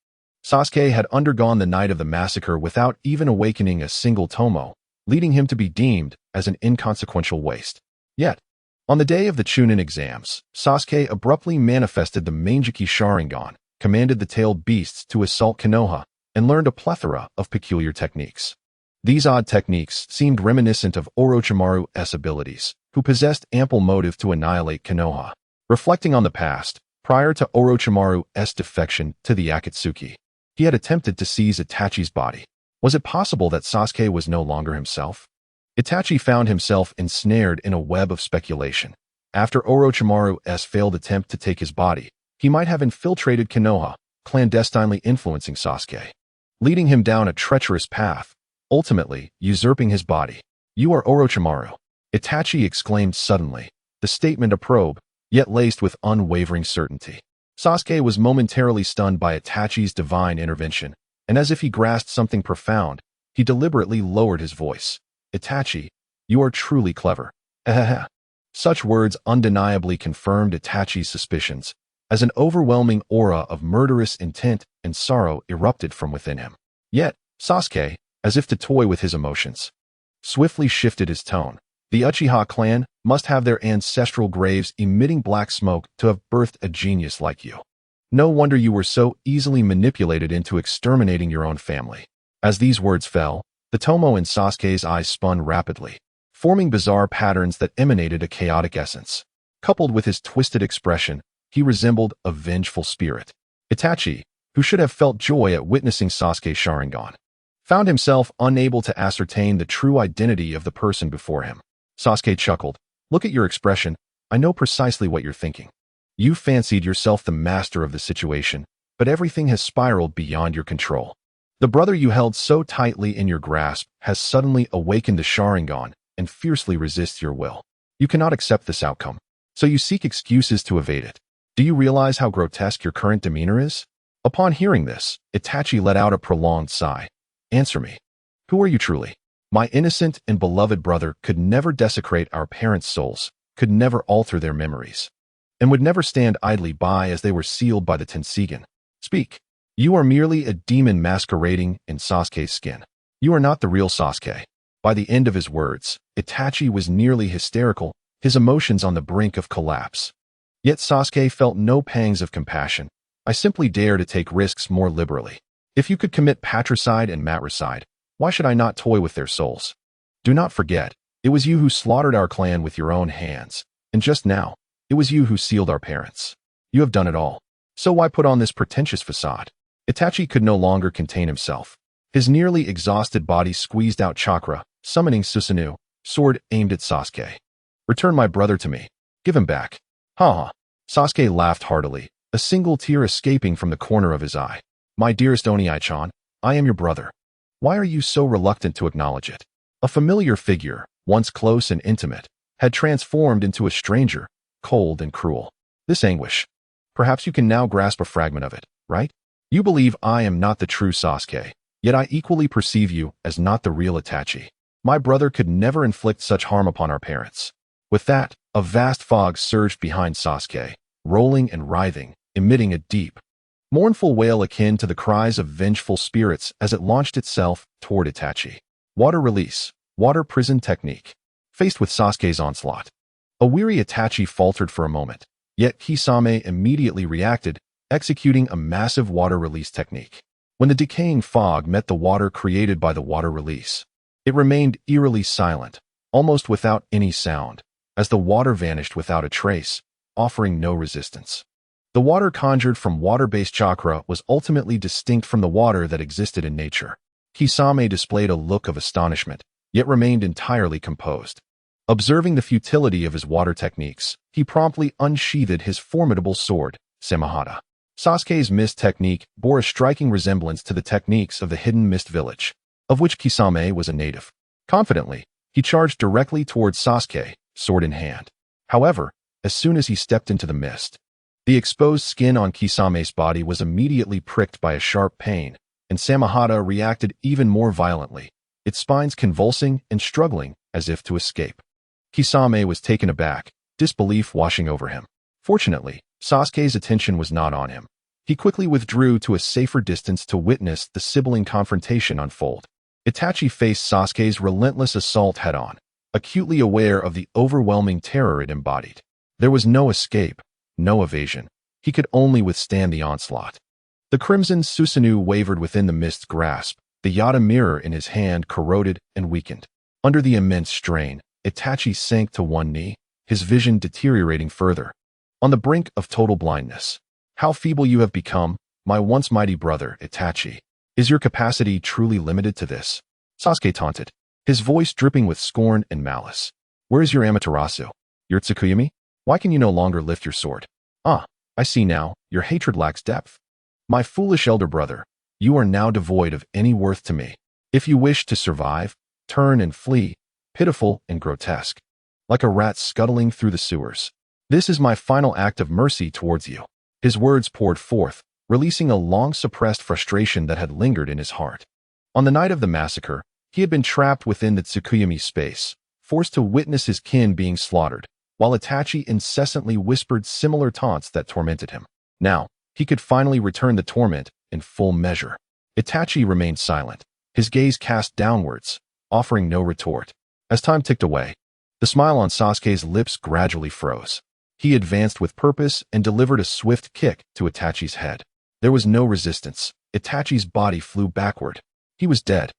Sasuke had undergone the night of the massacre without even awakening a single tomo, leading him to be deemed as an inconsequential waste. Yet, on the day of the Chunin exams, Sasuke abruptly manifested the Manjiki Sharingan, commanded the tailed beasts to assault Konoha, and learned a plethora of peculiar techniques. These odd techniques seemed reminiscent of Orochimaru's abilities, who possessed ample motive to annihilate Konoha. Reflecting on the past, prior to Orochimaru's defection to the Akatsuki, he had attempted to seize Itachi's body. Was it possible that Sasuke was no longer himself? Itachi found himself ensnared in a web of speculation. After Orochimaru's failed attempt to take his body, he might have infiltrated Konoha, clandestinely influencing Sasuke, leading him down a treacherous path, ultimately usurping his body. You are Orochimaru, Itachi exclaimed suddenly, the statement a probe, yet laced with unwavering certainty. Sasuke was momentarily stunned by Itachi's divine intervention, and as if he grasped something profound, he deliberately lowered his voice. Itachi, you are truly clever. Such words undeniably confirmed Itachi's suspicions, as an overwhelming aura of murderous intent and sorrow erupted from within him. Yet, Sasuke, as if to toy with his emotions, swiftly shifted his tone. The Uchiha clan must have their ancestral graves emitting black smoke to have birthed a genius like you. No wonder you were so easily manipulated into exterminating your own family. As these words fell, The tomo in Sasuke's eyes spun rapidly, forming bizarre patterns that emanated a chaotic essence. Coupled with his twisted expression, he resembled a vengeful spirit. Itachi, who should have felt joy at witnessing Sasuke's Sharingan, found himself unable to ascertain the true identity of the person before him. Sasuke chuckled. Look at your expression. I know precisely what you're thinking. You fancied yourself the master of the situation, but everything has spiraled beyond your control. The brother you held so tightly in your grasp has suddenly awakened the Sharingan and fiercely resists your will. You cannot accept this outcome, so you seek excuses to evade it. Do you realize how grotesque your current demeanor is? Upon hearing this, Itachi let out a prolonged sigh. Answer me. Who are you truly? My innocent and beloved brother could never desecrate our parents' souls, could never alter their memories, and would never stand idly by as they were sealed by the Tenseigan. Speak. You are merely a demon masquerading in Sasuke's skin. You are not the real Sasuke. By the end of his words, Itachi was nearly hysterical, his emotions on the brink of collapse. Yet Sasuke felt no pangs of compassion. I simply dare to take risks more liberally. If you could commit patricide and matricide, why should I not toy with their souls? Do not forget, it was you who slaughtered our clan with your own hands, and just now, it was you who sealed our parents. You have done it all. So why put on this pretentious facade? Itachi could no longer contain himself. His nearly exhausted body squeezed out chakra, summoning Susanoo, sword aimed at Sasuke. Return my brother to me. Give him back. Ha! Sasuke laughed heartily, a single tear escaping from the corner of his eye. My dearest Oni-chan, I am your brother. Why are you so reluctant to acknowledge it? A familiar figure, once close and intimate, had transformed into a stranger, cold and cruel. This anguish. Perhaps you can now grasp a fragment of it, right? You believe I am not the true Sasuke, yet I equally perceive you as not the real Itachi. My brother could never inflict such harm upon our parents. With that, a vast fog surged behind Sasuke, rolling and writhing, emitting a deep, mournful wail akin to the cries of vengeful spirits as it launched itself toward Itachi. Water release, water prison technique. Faced with Sasuke's onslaught, a weary Itachi faltered for a moment, yet Kisame immediately reacted, executing a massive water release technique. When the decaying fog met the water created by the water release, it remained eerily silent, almost without any sound, as the water vanished without a trace, offering no resistance. The water conjured from water-based chakra was ultimately distinct from the water that existed in nature. Kisame displayed a look of astonishment, yet remained entirely composed. Observing the futility of his water techniques, he promptly unsheathed his formidable sword, Samahata. Sasuke's mist technique bore a striking resemblance to the techniques of the hidden mist village, of which Kisame was a native. Confidently, he charged directly towards Sasuke, sword in hand. However, as soon as he stepped into the mist, the exposed skin on Kisame's body was immediately pricked by a sharp pain, and Samahata reacted even more violently, its spines convulsing and struggling as if to escape. Kisame was taken aback, disbelief washing over him. Fortunately, Sasuke's attention was not on him. He quickly withdrew to a safer distance to witness the sibling confrontation unfold. Itachi faced Sasuke's relentless assault head-on, acutely aware of the overwhelming terror it embodied. There was no escape, no evasion. He could only withstand the onslaught. The crimson Susanoo wavered within the mist's grasp, the Yata mirror in his hand corroded and weakened. Under the immense strain, Itachi sank to one knee, his vision deteriorating further. On the brink of total blindness. How feeble you have become, my once mighty brother, Itachi. Is your capacity truly limited to this? Sasuke taunted, his voice dripping with scorn and malice. Where is your Amaterasu? Your Tsukuyami? Why can you no longer lift your sword? Ah, I see now, your hatred lacks depth. My foolish elder brother, you are now devoid of any worth to me. If you wish to survive, turn and flee, pitiful and grotesque, like a rat scuttling through the sewers. This is my final act of mercy towards you. His words poured forth, releasing a long-suppressed frustration that had lingered in his heart. On the night of the massacre, he had been trapped within the Tsukuyami space, forced to witness his kin being slaughtered, while Itachi incessantly whispered similar taunts that tormented him. Now, he could finally return the torment in full measure. Itachi remained silent, his gaze cast downwards, offering no retort. As time ticked away, the smile on Sasuke's lips gradually froze. He advanced with purpose and delivered a swift kick to Itachi's head. There was no resistance. Itachi's body flew backward. He was dead.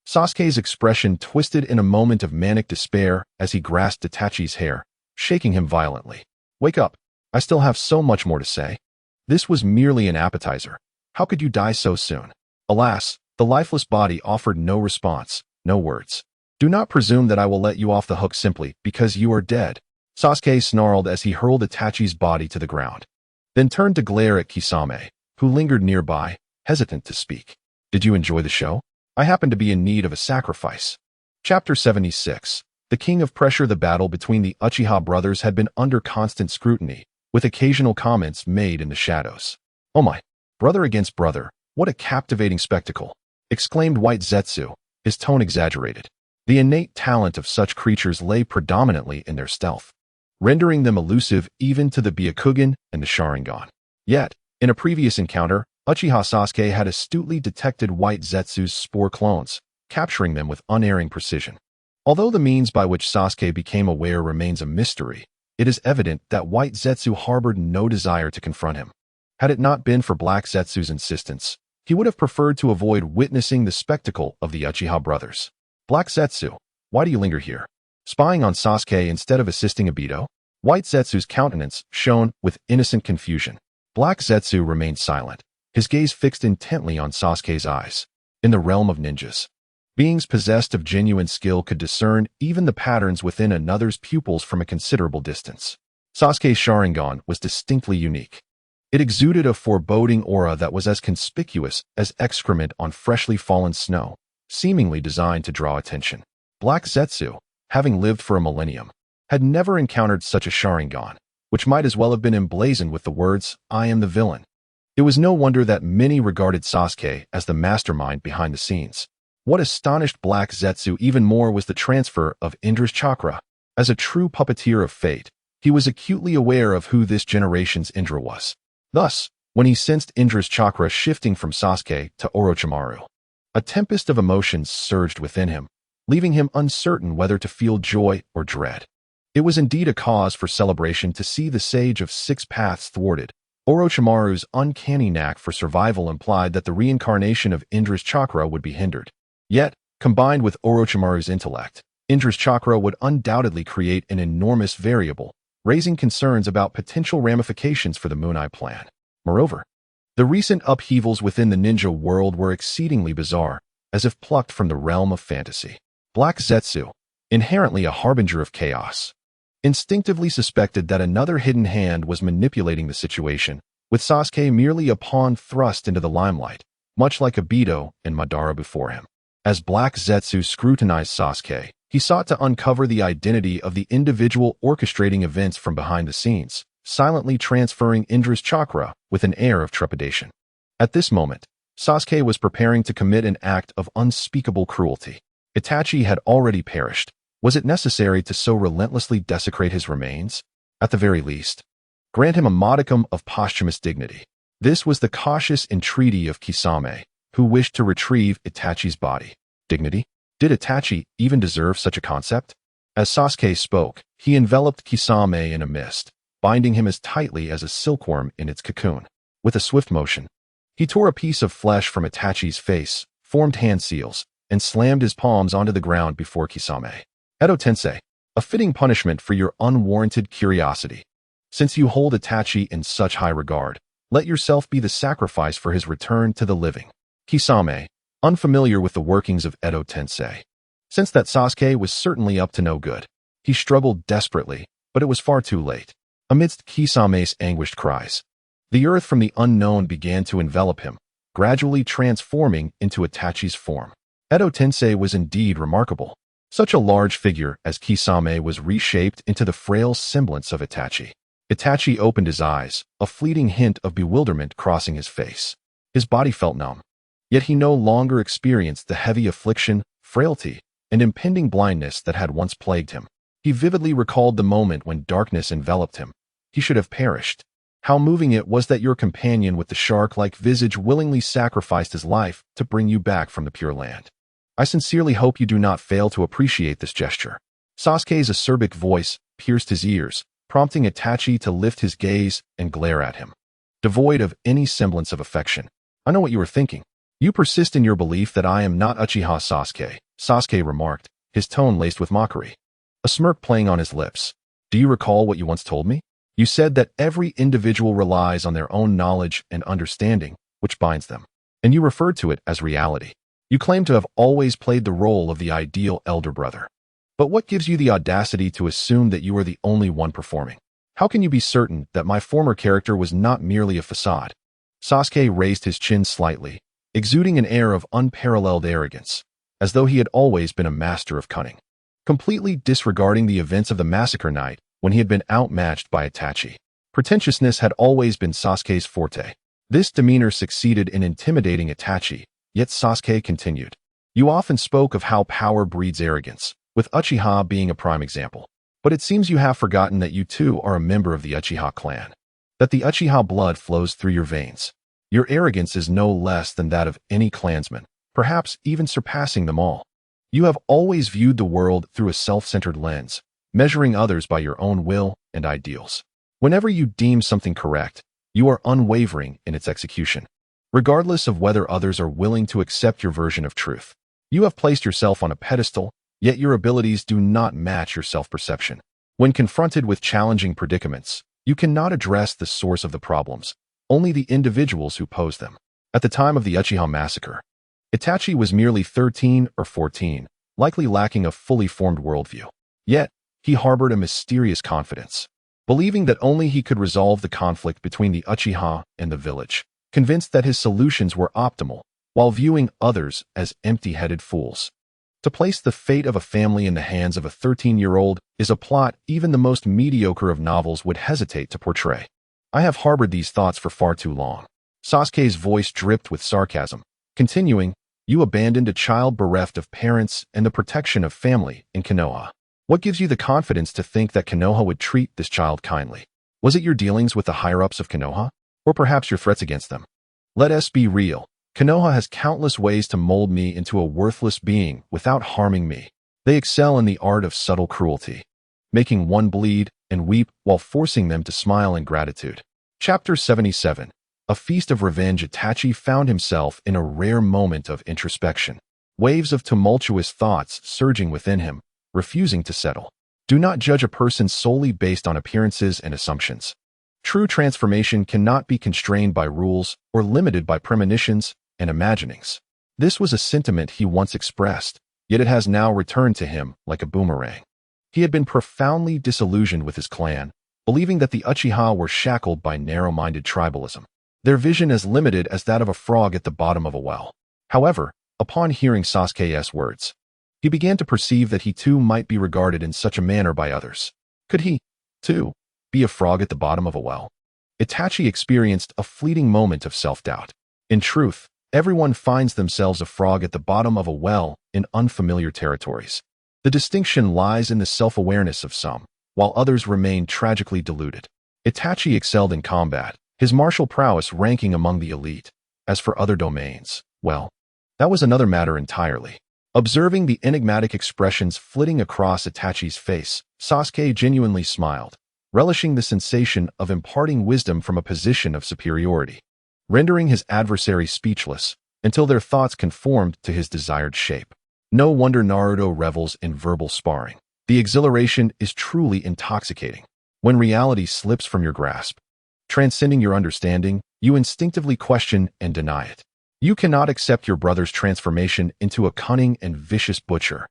Sasuke's expression twisted in a moment of manic despair as he grasped Itachi's hair, shaking him violently. Wake up. I still have so much more to say. This was merely an appetizer. How could you die so soon? Alas, the lifeless body offered no response, no words. Do not presume that I will let you off the hook simply because you are dead. Sasuke snarled as he hurled Itachi's body to the ground, then turned to glare at Kisame, who lingered nearby, hesitant to speak. Did you enjoy the show? I happen to be in need of a sacrifice. Chapter 76. The King of Pressure. The battle between the Uchiha brothers had been under constant scrutiny, with occasional comments made in the shadows. Oh my, brother against brother, what a captivating spectacle, exclaimed White Zetsu, his tone exaggerated. The innate talent of such creatures lay predominantly in their stealth, rendering them elusive even to the Byakugan and the Sharingan. Yet, in a previous encounter, Uchiha Sasuke had astutely detected White Zetsu's spore clones, capturing them with unerring precision. Although the means by which Sasuke became aware remains a mystery, it is evident that White Zetsu harbored no desire to confront him. Had it not been for Black Zetsu's insistence, he would have preferred to avoid witnessing the spectacle of the Uchiha brothers. Black Zetsu, why do you linger here? Spying on Sasuke instead of assisting Obito? White Zetsu's countenance shone with innocent confusion. Black Zetsu remained silent, his gaze fixed intently on Sasuke's eyes. In the realm of ninjas, beings possessed of genuine skill could discern even the patterns within another's pupils from a considerable distance. Sasuke's Sharingan was distinctly unique. It exuded a foreboding aura that was as conspicuous as excrement on freshly fallen snow, seemingly designed to draw attention. Black Zetsu, having lived for a millennium, had never encountered such a Sharingan, which might as well have been emblazoned with the words, "I am the villain." It was no wonder that many regarded Sasuke as the mastermind behind the scenes. What astonished Black Zetsu even more was the transfer of Indra's chakra. As a true puppeteer of fate, he was acutely aware of who this generation's Indra was. Thus, when he sensed Indra's chakra shifting from Sasuke to Orochimaru, a tempest of emotions surged within him, leaving him uncertain whether to feel joy or dread. It was indeed a cause for celebration to see the Sage of Six Paths thwarted. Orochimaru's uncanny knack for survival implied that the reincarnation of Indra's chakra would be hindered. Yet, combined with Orochimaru's intellect, Indra's chakra would undoubtedly create an enormous variable, raising concerns about potential ramifications for the Moon Eye plan. Moreover, the recent upheavals within the ninja world were exceedingly bizarre, as if plucked from the realm of fantasy. Black Zetsu, inherently a harbinger of chaos, instinctively suspected that another hidden hand was manipulating the situation, with Sasuke merely a pawn thrust into the limelight, much like Obito and Madara before him. As Black Zetsu scrutinized Sasuke, he sought to uncover the identity of the individual orchestrating events from behind the scenes, silently transferring Indra's chakra with an air of trepidation. At this moment, Sasuke was preparing to commit an act of unspeakable cruelty. Itachi had already perished. Was it necessary to so relentlessly desecrate his remains? At the very least, grant him a modicum of posthumous dignity. This was the cautious entreaty of Kisame, who wished to retrieve Itachi's body. Dignity? Did Itachi even deserve such a concept? As Sasuke spoke, he enveloped Kisame in a mist, binding him as tightly as a silkworm in its cocoon. With a swift motion, he tore a piece of flesh from Itachi's face, formed hand seals, and slammed his palms onto the ground before Kisame. Edo Tensei, a fitting punishment for your unwarranted curiosity. Since you hold Itachi in such high regard, let yourself be the sacrifice for his return to the living. Kisame, unfamiliar with the workings of Edo Tensei, sensed that Sasuke was certainly up to no good. He struggled desperately, but it was far too late. Amidst Kisame's anguished cries, the earth from the unknown began to envelop him, gradually transforming into Itachi's form. Edo Tensei was indeed remarkable. Such a large figure as Kisame was reshaped into the frail semblance of Itachi. Itachi opened his eyes, a fleeting hint of bewilderment crossing his face. His body felt numb, yet he no longer experienced the heavy affliction, frailty, and impending blindness that had once plagued him. He vividly recalled the moment when darkness enveloped him. He should have perished. How moving it was that your companion with the shark-like visage willingly sacrificed his life to bring you back from the Pure Land. I sincerely hope you do not fail to appreciate this gesture. Sasuke's acerbic voice pierced his ears, prompting Itachi to lift his gaze and glare at him, devoid of any semblance of affection. I know what you were thinking. You persist in your belief that I am not Uchiha Sasuke, Sasuke remarked, his tone laced with mockery. A smirk playing on his lips. Do you recall what you once told me? You said that every individual relies on their own knowledge and understanding, which binds them. And you referred to it as reality. You claim to have always played the role of the ideal elder brother. But what gives you the audacity to assume that you are the only one performing? How can you be certain that my former character was not merely a facade? Sasuke raised his chin slightly, exuding an air of unparalleled arrogance, as though he had always been a master of cunning. Completely disregarding the events of the massacre night when he had been outmatched by Itachi. Pretentiousness had always been Sasuke's forte. This demeanor succeeded in intimidating Itachi, yet Sasuke continued. You often spoke of how power breeds arrogance, with Uchiha being a prime example. But it seems you have forgotten that you too are a member of the Uchiha clan. That the Uchiha blood flows through your veins. Your arrogance is no less than that of any clansman, perhaps even surpassing them all. You have always viewed the world through a self-centered lens, measuring others by your own will and ideals. Whenever you deem something correct, you are unwavering in its execution, regardless of whether others are willing to accept your version of truth. You have placed yourself on a pedestal, yet your abilities do not match your self-perception. When confronted with challenging predicaments, you cannot address the source of the problems, only the individuals who pose them. At the time of the Uchiha massacre, Itachi was merely 13 or 14, likely lacking a fully formed worldview. Yet, he harbored a mysterious confidence, believing that only he could resolve the conflict between the Uchiha and the village, convinced that his solutions were optimal, while viewing others as empty-headed fools. To place the fate of a family in the hands of a 13-year-old is a plot even the most mediocre of novels would hesitate to portray. I have harbored these thoughts for far too long. Sasuke's voice dripped with sarcasm. Continuing, you abandoned a child bereft of parents and the protection of family in Konoha. What gives you the confidence to think that Konoha would treat this child kindly? Was it your dealings with the higher-ups of Konoha? Or perhaps your threats against them? Let us be real. Konoha has countless ways to mold me into a worthless being without harming me. They excel in the art of subtle cruelty, making one bleed and weep while forcing them to smile in gratitude. Chapter 77. A Feast of Revenge. Itachi found himself in a rare moment of introspection. Waves of tumultuous thoughts surging within him, refusing to settle. Do not judge a person solely based on appearances and assumptions. True transformation cannot be constrained by rules or limited by premonitions and imaginings. This was a sentiment he once expressed, yet it has now returned to him like a boomerang. He had been profoundly disillusioned with his clan, believing that the Uchiha were shackled by narrow-minded tribalism, their vision as limited as that of a frog at the bottom of a well. However, upon hearing Sasuke's words, he began to perceive that he too might be regarded in such a manner by others. Could he, too, be a frog at the bottom of a well? Itachi experienced a fleeting moment of self-doubt. In truth, everyone finds themselves a frog at the bottom of a well in unfamiliar territories. The distinction lies in the self-awareness of some, while others remain tragically deluded. Itachi excelled in combat, his martial prowess ranking among the elite. As for other domains, well, that was another matter entirely. Observing the enigmatic expressions flitting across Itachi's face, Sasuke genuinely smiled, relishing the sensation of imparting wisdom from a position of superiority, rendering his adversary speechless until their thoughts conformed to his desired shape. No wonder Naruto revels in verbal sparring. The exhilaration is truly intoxicating. When reality slips from your grasp, transcending your understanding, you instinctively question and deny it. You cannot accept your brother's transformation into a cunning and vicious butcher,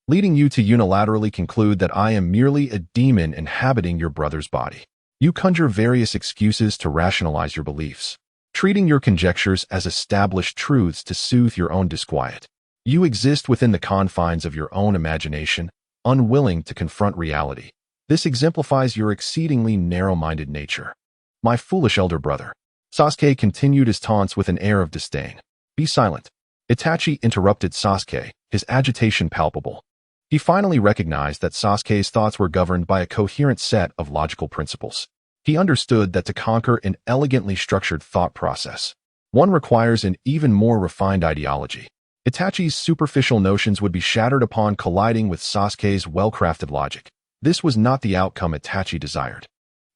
leading you to unilaterally conclude that I am merely a demon inhabiting your brother's body. You conjure various excuses to rationalize your beliefs, treating your conjectures as established truths to soothe your own disquiet. You exist within the confines of your own imagination, unwilling to confront reality. This exemplifies your exceedingly narrow-minded nature. My foolish elder brother. Sasuke continued his taunts with an air of disdain. Be silent. Itachi interrupted Sasuke, his agitation palpable. He finally recognized that Sasuke's thoughts were governed by a coherent set of logical principles. He understood that to conquer an elegantly structured thought process, one requires an even more refined ideology. Itachi's superficial notions would be shattered upon colliding with Sasuke's well-crafted logic. This was not the outcome Itachi desired.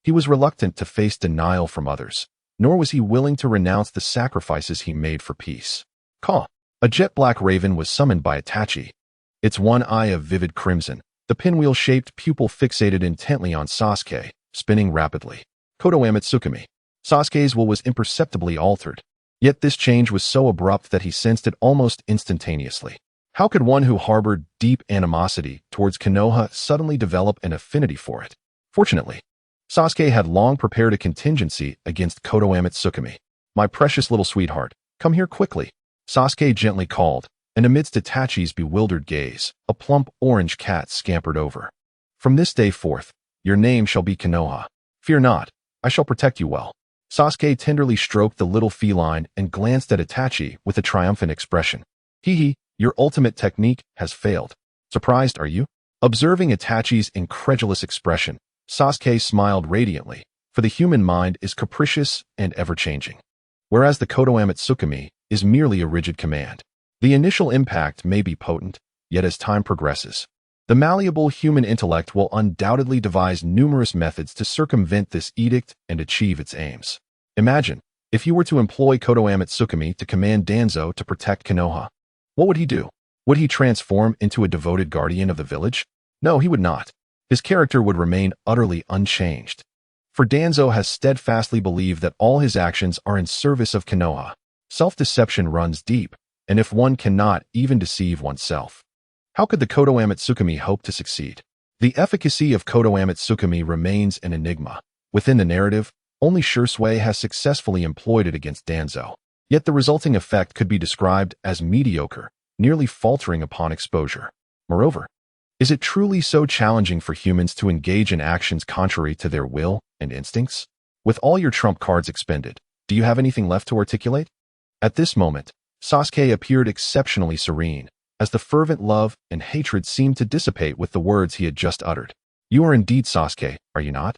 He was reluctant to face denial from others, nor was he willing to renounce the sacrifices he made for peace. Caw. A jet-black raven was summoned by Itachi. Its one eye of vivid crimson, the pinwheel-shaped pupil fixated intently on Sasuke, spinning rapidly. Konoha Tsukimi. Sasuke's will was imperceptibly altered. Yet this change was so abrupt that he sensed it almost instantaneously. How could one who harbored deep animosity towards Konoha suddenly develop an affinity for it? Fortunately, Sasuke had long prepared a contingency against Konoha Tsukimi. My precious little sweetheart, come here quickly, Sasuke gently called, and amidst Itachi's bewildered gaze, a plump orange cat scampered over. From this day forth, your name shall be Konoha. Fear not, I shall protect you well. Sasuke tenderly stroked the little feline and glanced at Itachi with a triumphant expression. Hee, your ultimate technique has failed. Surprised, are you? Observing Itachi's incredulous expression, Sasuke smiled radiantly, for the human mind is capricious and ever-changing, whereas the Konoha Tsukimi is merely a rigid command. The initial impact may be potent, yet as time progresses, the malleable human intellect will undoubtedly devise numerous methods to circumvent this edict and achieve its aims. Imagine, if you were to employ Konoha Tsukimi to command Danzo to protect Konoha. What would he do? Would he transform into a devoted guardian of the village? No, he would not. His character would remain utterly unchanged. For Danzo has steadfastly believed that all his actions are in service of Konoha. Self-deception runs deep, and if one cannot even deceive oneself, how could the Konoha Tsukimi hope to succeed? The efficacy of Konoha Tsukimi remains an enigma. Within the narrative, only Shisui has successfully employed it against Danzo. Yet the resulting effect could be described as mediocre, nearly faltering upon exposure. Moreover, is it truly so challenging for humans to engage in actions contrary to their will and instincts? With all your trump cards expended, do you have anything left to articulate? At this moment, Sasuke appeared exceptionally serene, as the fervent love and hatred seemed to dissipate with the words he had just uttered. You are indeed Sasuke, are you not?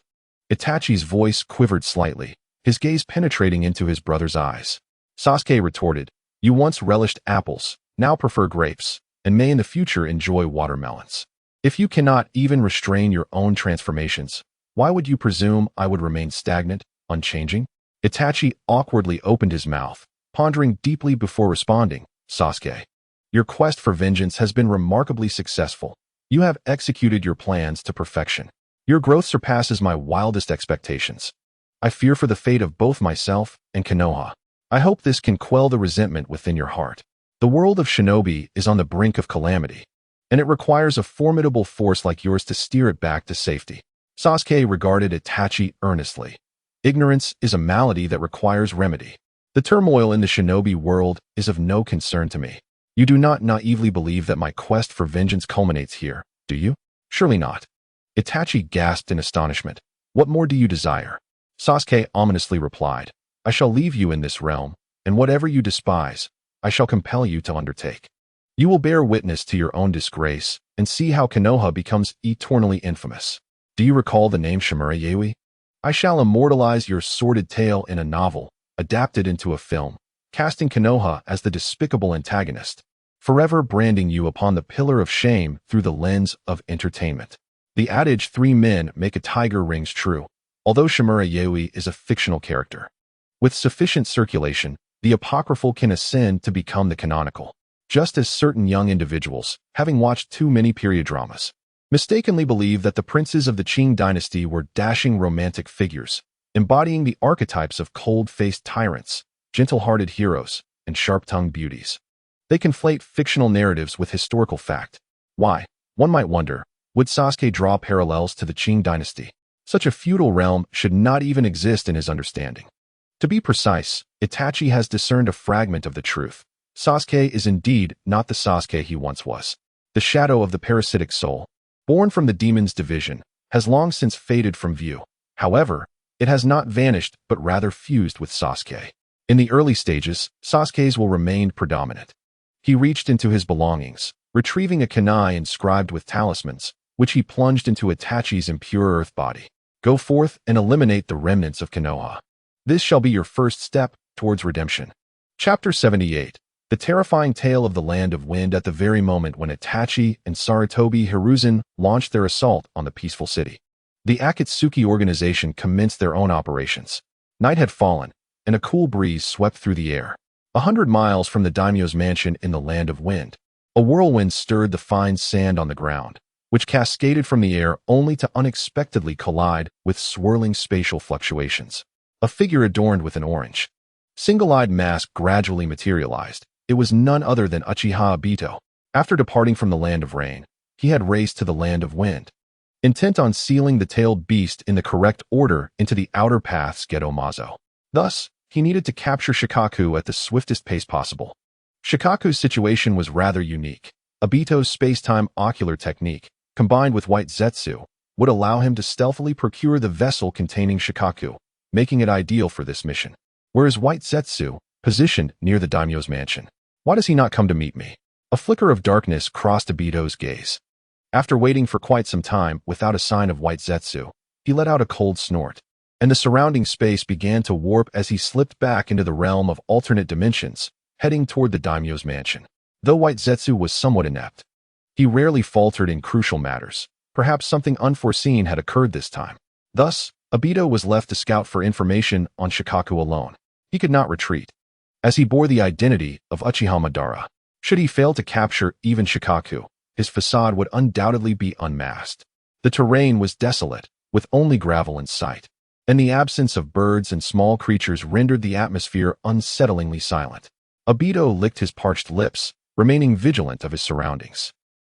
Itachi's voice quivered slightly, his gaze penetrating into his brother's eyes. Sasuke retorted, you once relished apples, now prefer grapes, and may in the future enjoy watermelons. If you cannot even restrain your own transformations, why would you presume I would remain stagnant, unchanging? Itachi awkwardly opened his mouth, pondering deeply before responding. Sasuke, your quest for vengeance has been remarkably successful. You have executed your plans to perfection. Your growth surpasses my wildest expectations. I fear for the fate of both myself and Konoha. I hope this can quell the resentment within your heart. The world of shinobi is on the brink of calamity, and it requires a formidable force like yours to steer it back to safety. Sasuke regarded Itachi earnestly. Ignorance is a malady that requires remedy. The turmoil in the shinobi world is of no concern to me. You do not naively believe that my quest for vengeance culminates here, do you? Surely not. Itachi gasped in astonishment. What more do you desire? Sasuke ominously replied, I shall leave you in this realm, and whatever you despise, I shall compel you to undertake. You will bear witness to your own disgrace, and see how Konoha becomes eternally infamous. Do you recall the name Shimura? I shall immortalize your sordid tale in a novel, adapted into a film, casting Konoha as the despicable antagonist, forever branding you upon the pillar of shame through the lens of entertainment. The adage 3 men make a tiger rings true, although Shimura is a fictional character. With sufficient circulation, the apocryphal can ascend to become the canonical, just as certain young individuals, having watched too many period dramas, mistakenly believe that the princes of the Qing dynasty were dashing romantic figures, embodying the archetypes of cold-faced tyrants, gentle-hearted heroes, and sharp-tongued beauties. They conflate fictional narratives with historical fact. Why, one might wonder, would Sasuke draw parallels to the Qing dynasty? Such a feudal realm should not even exist in his understanding. To be precise, Itachi has discerned a fragment of the truth. Sasuke is indeed not the Sasuke he once was. The shadow of the parasitic soul, born from the demon's division, has long since faded from view. However, it has not vanished but rather fused with Sasuke. In the early stages, Sasuke's will remained predominant. He reached into his belongings, retrieving a kunai inscribed with talismans, which he plunged into Itachi's impure earth body. Go forth and eliminate the remnants of Konoha. This shall be your first step towards redemption. Chapter 78. The terrifying tale of the Land of Wind. At the very moment when Itachi and Sarutobi Hiruzen launched their assault on the peaceful city, the Akatsuki organization commenced their own operations. Night had fallen, and a cool breeze swept through the air. 100 miles from the daimyo's mansion in the Land of Wind, a whirlwind stirred the fine sand on the ground, which cascaded from the air only to unexpectedly collide with swirling spatial fluctuations. A figure adorned with an orange, single-eyed mask gradually materialized. It was none other than Uchiha Obito. After departing from the Land of Rain, he had raced to the Land of Wind, intent on sealing the tailed beast in the correct order into the outer path's Gedo Mazo. Thus, he needed to capture Shikaku at the swiftest pace possible. Shikaku's situation was rather unique. Obito's space-time ocular technique, combined with White Zetsu, would allow him to stealthily procure the vessel containing Shikaku, making it ideal for this mission. Whereas White Zetsu, positioned near the daimyo's mansion. Why does he not come to meet me? A flicker of darkness crossed Obito's gaze. After waiting for quite some time without a sign of White Zetsu, he let out a cold snort, and the surrounding space began to warp as he slipped back into the realm of alternate dimensions, heading toward the daimyo's mansion. Though White Zetsu was somewhat inept, he rarely faltered in crucial matters. Perhaps something unforeseen had occurred this time. Thus, Obito was left to scout for information on Shikaku alone. He could not retreat, as he bore the identity of Uchiha Madara. Should he fail to capture even Shikaku, his facade would undoubtedly be unmasked. The terrain was desolate, with only gravel in sight, and the absence of birds and small creatures rendered the atmosphere unsettlingly silent. Obito licked his parched lips, remaining vigilant of his surroundings.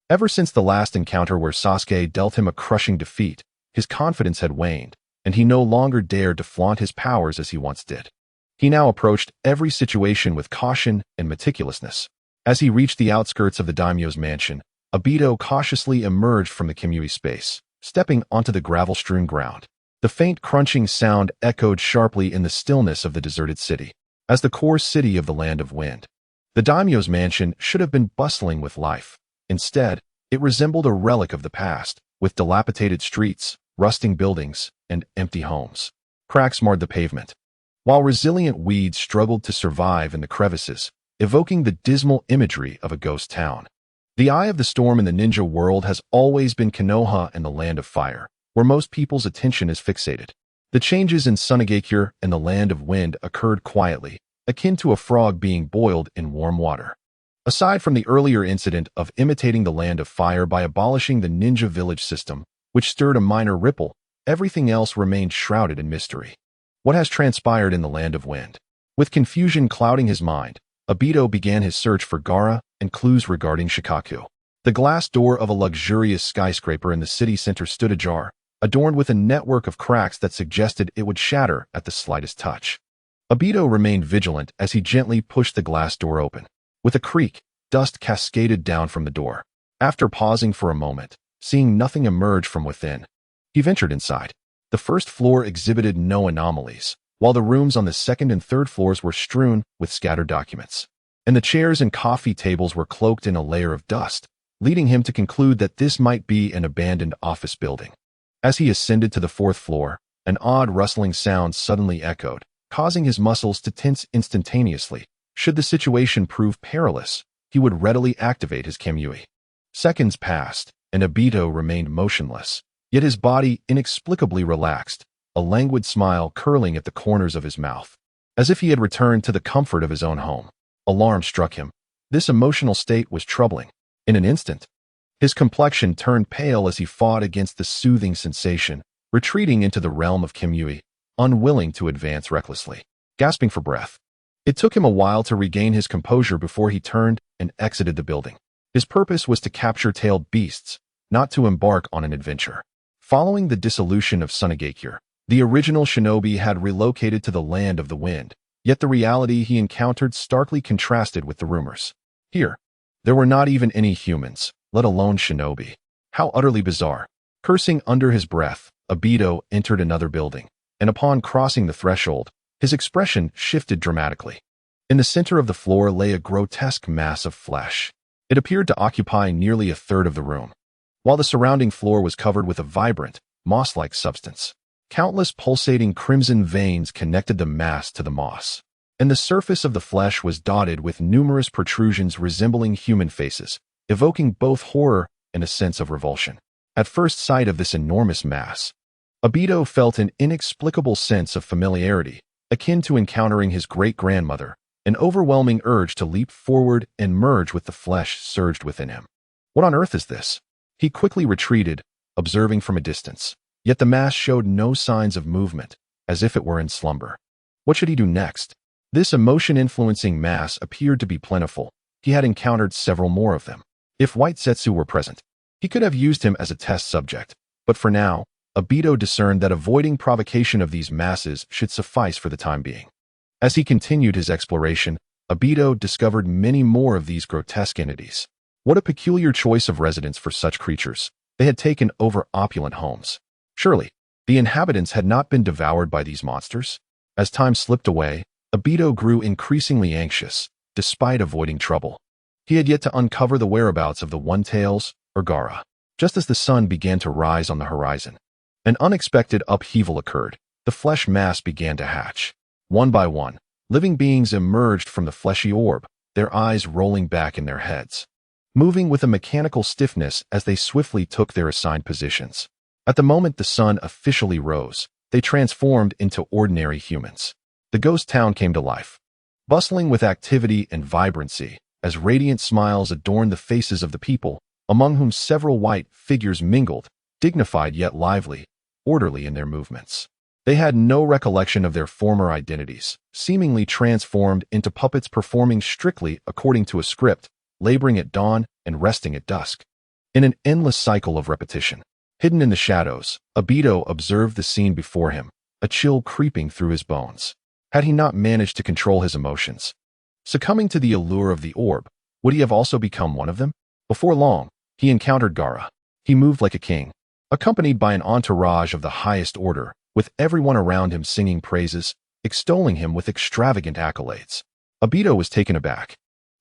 Ever since the last encounter where Sasuke dealt him a crushing defeat, his confidence had waned, and he no longer dared to flaunt his powers as he once did. He now approached every situation with caution and meticulousness. As he reached the outskirts of the daimyo's mansion, Obito cautiously emerged from the Kimui space, stepping onto the gravel-strewn ground. The faint crunching sound echoed sharply in the stillness of the deserted city. As the core city of the Land of Wind, the daimyo's mansion should have been bustling with life. Instead, it resembled a relic of the past, with dilapidated streets, rusting buildings, and empty homes. Cracks marred the pavement, while resilient weeds struggled to survive in the crevices, evoking the dismal imagery of a ghost town. The eye of the storm in the ninja world has always been Konoha and the Land of Fire, where most people's attention is fixated. The changes in Sunagakure and the Land of Wind occurred quietly, akin to a frog being boiled in warm water. Aside from the earlier incident of imitating the Land of Fire by abolishing the ninja village system, which stirred a minor ripple, everything else remained shrouded in mystery. What has transpired in the Land of Wind? With confusion clouding his mind, Obito began his search for Gaara and clues regarding Shikaku. The glass door of a luxurious skyscraper in the city center stood ajar, adorned with a network of cracks that suggested it would shatter at the slightest touch. Obito remained vigilant as he gently pushed the glass door open. With a creak, dust cascaded down from the door. After pausing for a moment, seeing nothing emerge from within, he ventured inside. The first floor exhibited no anomalies, while the rooms on the second and third floors were strewn with scattered documents, and the chairs and coffee tables were cloaked in a layer of dust, leading him to conclude that this might be an abandoned office building. As he ascended to the fourth floor, an odd rustling sound suddenly echoed, causing his muscles to tense instantaneously. Should the situation prove perilous, he would readily activate his Kimui. Seconds passed, and Obito remained motionless, yet his body inexplicably relaxed, a languid smile curling at the corners of his mouth, as if he had returned to the comfort of his own home. Alarm struck him. This emotional state was troubling. In an instant, his complexion turned pale as he fought against the soothing sensation, retreating into the realm of Kimui, unwilling to advance recklessly. Gasping for breath, it took him a while to regain his composure before he turned and exited the building. His purpose was to capture tailed beasts, not to embark on an adventure. Following the dissolution of Sunagakure, the original shinobi had relocated to the Land of the Wind, yet the reality he encountered starkly contrasted with the rumors. Here, there were not even any humans, let alone shinobi. How utterly bizarre. Cursing under his breath, Obito entered another building, and upon crossing the threshold, his expression shifted dramatically. In the center of the floor lay a grotesque mass of flesh. It appeared to occupy nearly a third of the room, while the surrounding floor was covered with a vibrant, moss-like substance. Countless pulsating crimson veins connected the mass to the moss, and the surface of the flesh was dotted with numerous protrusions resembling human faces, evoking both horror and a sense of revulsion. At first sight of this enormous mass, Obito felt an inexplicable sense of familiarity, akin to encountering his great-grandmother, An overwhelming urge to leap forward and merge with the flesh surged within him. What on earth is this? He quickly retreated, observing from a distance. Yet the mass showed no signs of movement, as if it were in slumber. What should he do next? This emotion-influencing mass appeared to be plentiful. He had encountered several more of them. If White Setsu were present, he could have used him as a test subject. But for now, Obito discerned that avoiding provocation of these masses should suffice for the time being. As he continued his exploration, Obito discovered many more of these grotesque entities. What a peculiar choice of residence for such creatures. They had taken over opulent homes. Surely, the inhabitants had not been devoured by these monsters. As time slipped away, Obito grew increasingly anxious, despite avoiding trouble. He had yet to uncover the whereabouts of the One-Tails, or Gaara. Just as the sun began to rise on the horizon, an unexpected upheaval occurred. The flesh mass began to hatch. One by one, living beings emerged from the fleshy orb, their eyes rolling back in their heads, moving with a mechanical stiffness as they swiftly took their assigned positions. At the moment the sun officially rose, they transformed into ordinary humans. The ghost town came to life, bustling with activity and vibrancy, as radiant smiles adorned the faces of the people, among whom several white figures mingled, dignified yet lively, orderly in their movements. They had no recollection of their former identities, seemingly transformed into puppets performing strictly according to a script, laboring at dawn and resting at dusk. In an endless cycle of repetition, hidden in the shadows, Obito observed the scene before him, a chill creeping through his bones. Had he not managed to control his emotions, succumbing to the allure of the orb, would he have also become one of them? Before long, he encountered Gaara. He moved like a king, accompanied by an entourage of the highest order, with everyone around him singing praises, extolling him with extravagant accolades. Obito was taken aback.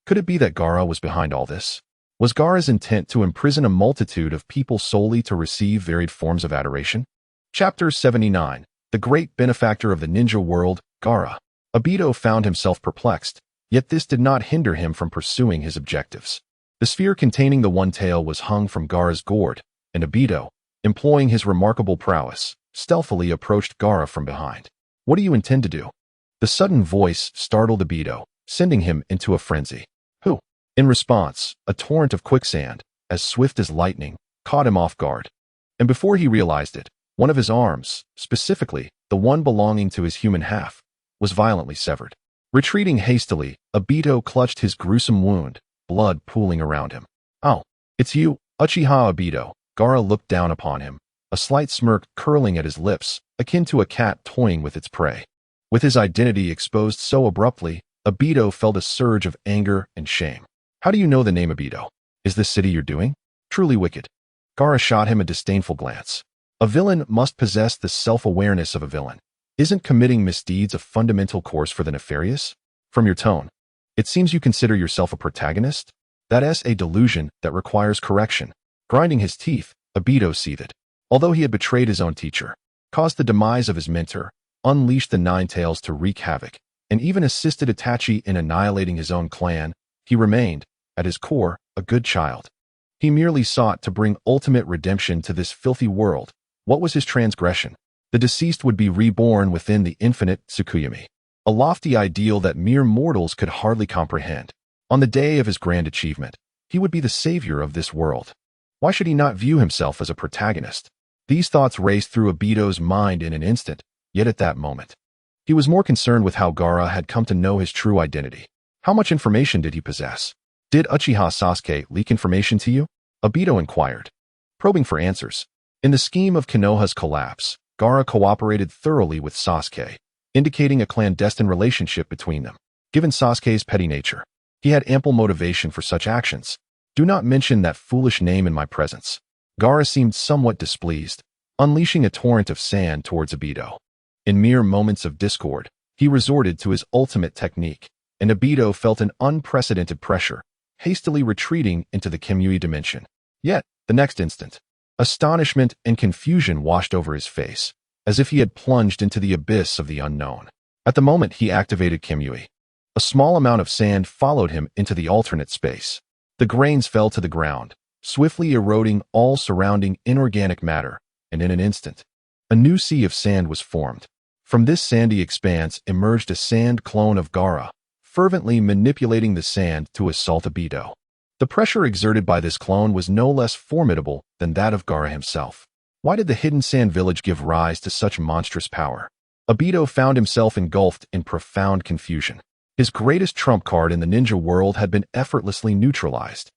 Could it be that Gaara was behind all this? Was Gaara's intent to imprison a multitude of people solely to receive varied forms of adoration? Chapter 79. The Great Benefactor of the Ninja World, Gaara. Obito found himself perplexed, yet this did not hinder him from pursuing his objectives. The sphere containing the One-Tail was hung from Gaara's gourd, and Obito, employing his remarkable prowess, stealthily approached Gaara from behind. What do you intend to do? The sudden voice startled Obito, sending him into a frenzy. Who? In response, a torrent of quicksand, as swift as lightning, caught him off guard. And before he realized it, one of his arms, specifically the one belonging to his human half, was violently severed. Retreating hastily, Obito clutched his gruesome wound, blood pooling around him. Oh, it's you, Uchiha Obito. Gaara looked down upon him, a slight smirk curling at his lips, akin to a cat toying with its prey. With his identity exposed so abruptly, Obito felt a surge of anger and shame. How do you know the name Obito? Is this city you're doing? Truly wicked. Gaara shot him a disdainful glance. A villain must possess the self-awareness of a villain. Isn't committing misdeeds a fundamental course for the nefarious? From your tone, it seems you consider yourself a protagonist? That is a delusion that requires correction. Grinding his teeth, Obito seethed. Although he had betrayed his own teacher, caused the demise of his mentor, unleashed the Nine Tails to wreak havoc, and even assisted Itachi in annihilating his own clan, he remained, at his core, a good child. He merely sought to bring ultimate redemption to this filthy world. What was his transgression? The deceased would be reborn within the infinite Tsukuyomi, a lofty ideal that mere mortals could hardly comprehend. On the day of his grand achievement, he would be the savior of this world. Why should he not view himself as a protagonist? These thoughts raced through Obito's mind in an instant, yet at that moment, he was more concerned with how Gaara had come to know his true identity. How much information did he possess? Did Uchiha Sasuke leak information to you? Obito inquired, probing for answers. In the scheme of Konoha's collapse, Gaara cooperated thoroughly with Sasuke, indicating a clandestine relationship between them. Given Sasuke's petty nature, he had ample motivation for such actions. Do not mention that foolish name in my presence. Gaara seemed somewhat displeased, unleashing a torrent of sand towards Obito. In mere moments of discord, he resorted to his ultimate technique, and Obito felt an unprecedented pressure, hastily retreating into the Kimui dimension. Yet, the next instant, astonishment and confusion washed over his face, as if he had plunged into the abyss of the unknown. At the moment he activated Kimui, a small amount of sand followed him into the alternate space. The grains fell to the ground, swiftly eroding all surrounding inorganic matter, and in an instant, a new sea of sand was formed. From this sandy expanse emerged a sand clone of Gaara, fervently manipulating the sand to assault Obito. The pressure exerted by this clone was no less formidable than that of Gaara himself. Why did the hidden sand village give rise to such monstrous power? Obito found himself engulfed in profound confusion. His greatest trump card in the ninja world had been effortlessly neutralized.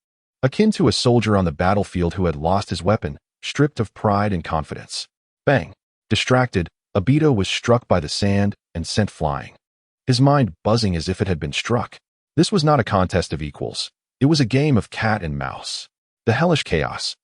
Akin to a soldier on the battlefield who had lost his weapon, stripped of pride and confidence. Bang! Distracted, Obito was struck by the sand and sent flying. His mind buzzing as if it had been struck. This was not a contest of equals. It was a game of cat and mouse. The hellish chaos.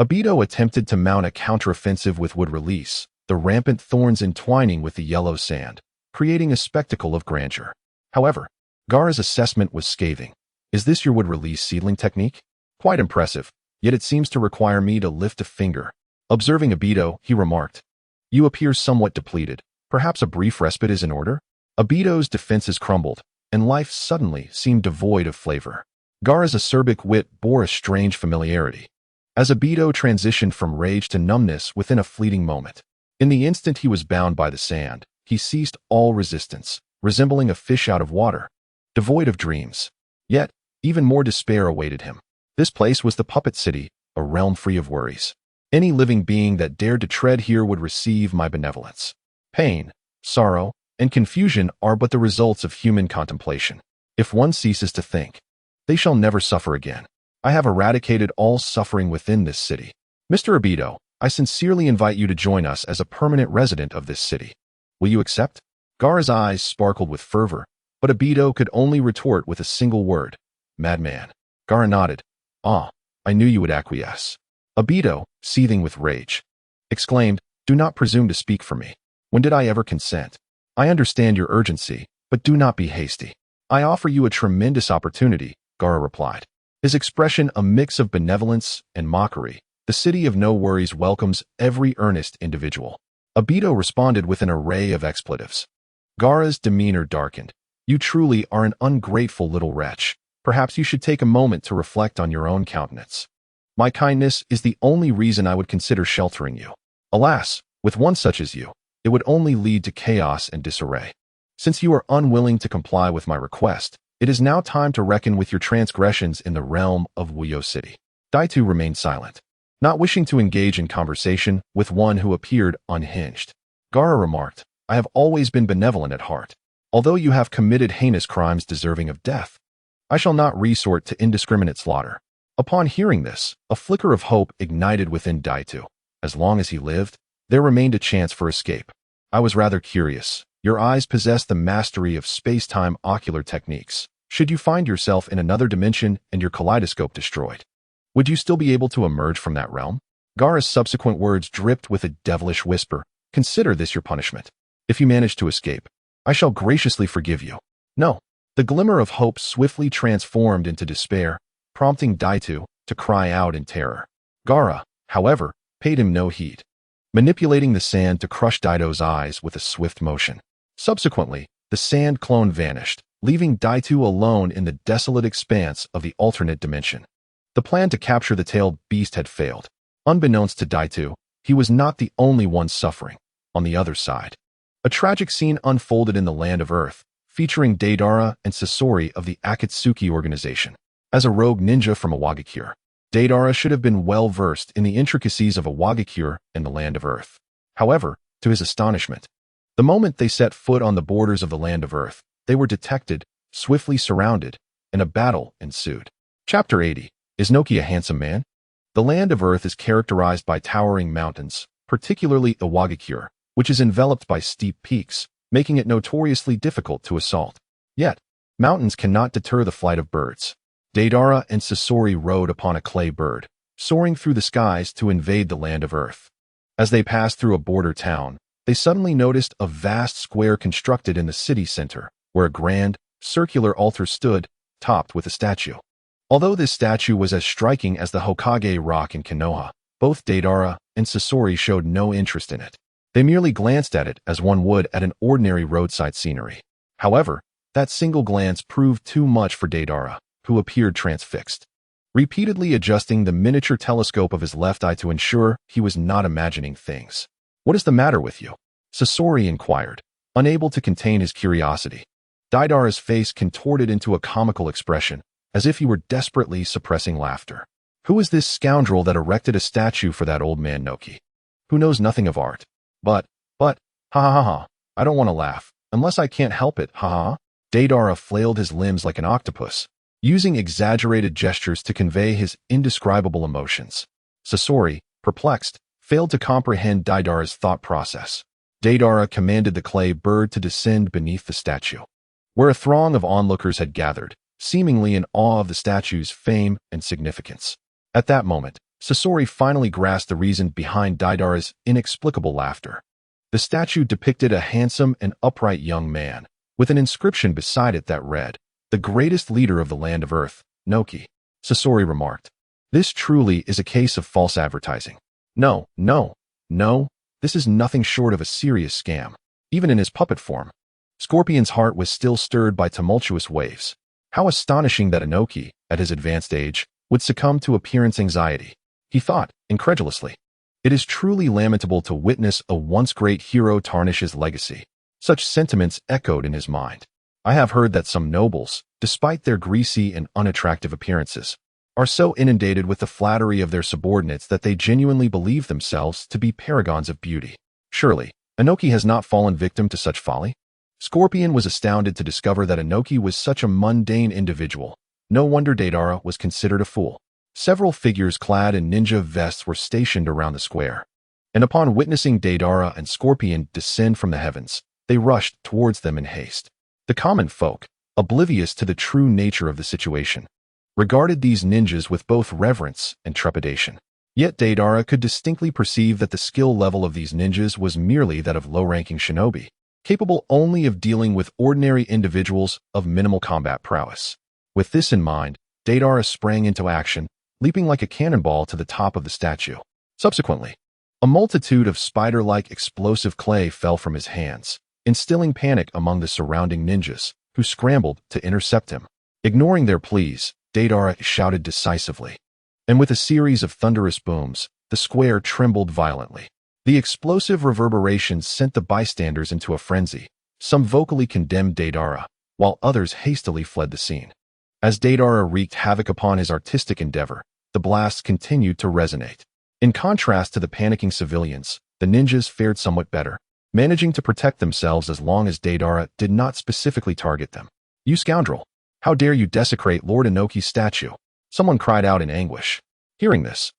Obito attempted to mount a counteroffensive with wood release, the rampant thorns entwining with the yellow sand, creating a spectacle of grandeur. However, Gaara's assessment was scathing. Is this your wood release seedling technique? Quite impressive, yet it seems to require me to lift a finger. Observing Obito, he remarked, "You appear somewhat depleted. Perhaps a brief respite is in order?" Obito's defenses crumbled, and life suddenly seemed devoid of flavor. Gaara's acerbic wit bore a strange familiarity. As Obito transitioned from rage to numbness within a fleeting moment, in the instant he was bound by the sand, he ceased all resistance, resembling a fish out of water, devoid of dreams. Yet, even more despair awaited him. This place was the puppet city, a realm free of worries. Any living being that dared to tread here would receive my benevolence. Pain, sorrow, and confusion are but the results of human contemplation. If one ceases to think, they shall never suffer again. I have eradicated all suffering within this city. Mr. Obito, I sincerely invite you to join us as a permanent resident of this city. Will you accept? Gaara's eyes sparkled with fervor, but Obito could only retort with a single word. Madman. Gaara nodded. Ah, I knew you would acquiesce. Obito, seething with rage, exclaimed, "Do not presume to speak for me. When did I ever consent? I understand your urgency, but do not be hasty. I offer you a tremendous opportunity," Gaara replied. His expression a mix of benevolence and mockery. The city of no worries welcomes every earnest individual. Obito responded with an array of expletives. Gaara's demeanor darkened. You truly are an ungrateful little wretch. Perhaps you should take a moment to reflect on your own countenance. My kindness is the only reason I would consider sheltering you. Alas, with one such as you, it would only lead to chaos and disarray. Since you are unwilling to comply with my request, it is now time to reckon with your transgressions in the realm of Wuyo City. Daitu remained silent, not wishing to engage in conversation with one who appeared unhinged. Gaara remarked, I have always been benevolent at heart. Although you have committed heinous crimes deserving of death, I shall not resort to indiscriminate slaughter. Upon hearing this, a flicker of hope ignited within Daitu. As long as he lived, there remained a chance for escape. I was rather curious. Your eyes possess the mastery of space-time ocular techniques. Should you find yourself in another dimension and your kaleidoscope destroyed, would you still be able to emerge from that realm? Gaara's subsequent words dripped with a devilish whisper. Consider this your punishment. If you manage to escape, I shall graciously forgive you. No. The glimmer of hope swiftly transformed into despair, prompting Daitu to cry out in terror. Gaara, however, paid him no heed, manipulating the sand to crush Daito's eyes with a swift motion. Subsequently, the sand clone vanished, leaving Daitu alone in the desolate expanse of the alternate dimension. The plan to capture the tailed beast had failed. Unbeknownst to Daitu, he was not the only one suffering. On the other side, a tragic scene unfolded in the land of Earth, featuring Deidara and Sasori of the Akatsuki organization. As a rogue ninja from a Wagakure, Deidara should have been well versed in the intricacies of a Wagakure and the land of Earth. However, to his astonishment, the moment they set foot on the borders of the land of Earth, they were detected, swiftly surrounded, and a battle ensued. Chapter 80. Is Noki a handsome man? The land of Earth is characterized by towering mountains, particularly the Wagakure, which is enveloped by steep peaks, making it notoriously difficult to assault. Yet, mountains cannot deter the flight of birds. Deidara and Sasori rode upon a clay bird, soaring through the skies to invade the land of Earth. As they passed through a border town, they suddenly noticed a vast square constructed in the city center, where a grand, circular altar stood, topped with a statue. Although this statue was as striking as the Hokage rock in Konoha, both Deidara and Sasori showed no interest in it. They merely glanced at it as one would at an ordinary roadside scenery. However, that single glance proved too much for Deidara, who appeared transfixed, repeatedly adjusting the miniature telescope of his left eye to ensure he was not imagining things. What is the matter with you? Sasori inquired, unable to contain his curiosity. Deidara's face contorted into a comical expression, as if he were desperately suppressing laughter. Who is this scoundrel that erected a statue for that old man Noki? Who knows nothing of art? But, ha ha ha ha, I don't want to laugh, unless I can't help it, ha ha. Deidara flailed his limbs like an octopus, using exaggerated gestures to convey his indescribable emotions. Sasori, perplexed, failed to comprehend Deidara's thought process. Deidara commanded the clay bird to descend beneath the statue, where a throng of onlookers had gathered, seemingly in awe of the statue's fame and significance. At that moment, Sasori finally grasped the reason behind Deidara's inexplicable laughter. The statue depicted a handsome and upright young man, with an inscription beside it that read, "The greatest leader of the land of Earth, Noki." Sasori remarked, "This truly is a case of false advertising. No, this is nothing short of a serious scam, even in his puppet form." Scorpion's heart was still stirred by tumultuous waves. How astonishing that Inoki, at his advanced age, would succumb to appearance anxiety. He thought, incredulously. It is truly lamentable to witness a once great hero tarnish his legacy. Such sentiments echoed in his mind. I have heard that some nobles, despite their greasy and unattractive appearances, are so inundated with the flattery of their subordinates that they genuinely believe themselves to be paragons of beauty. Surely, Inoki has not fallen victim to such folly? Scorpion was astounded to discover that Inoki was such a mundane individual. No wonder Deidara was considered a fool. Several figures clad in ninja vests were stationed around the square, and upon witnessing Deidara and Scorpion descend from the heavens, they rushed towards them in haste. The common folk, oblivious to the true nature of the situation, regarded these ninjas with both reverence and trepidation. Yet Deidara could distinctly perceive that the skill level of these ninjas was merely that of low-ranking shinobi, capable only of dealing with ordinary individuals of minimal combat prowess. With this in mind, Deidara sprang into action, leaping like a cannonball to the top of the statue. Subsequently, a multitude of spider-like explosive clay fell from his hands, instilling panic among the surrounding ninjas, who scrambled to intercept him. Ignoring their pleas, Deidara shouted decisively, and with a series of thunderous booms, the square trembled violently. The explosive reverberations sent the bystanders into a frenzy. Some vocally condemned Deidara, while others hastily fled the scene. As Deidara wreaked havoc upon his artistic endeavor, the blasts continued to resonate. In contrast to the panicking civilians, the ninjas fared somewhat better, managing to protect themselves as long as Deidara did not specifically target them. "You scoundrel! How dare you desecrate Lord Inoki's statue?" someone cried out in anguish. Hearing this,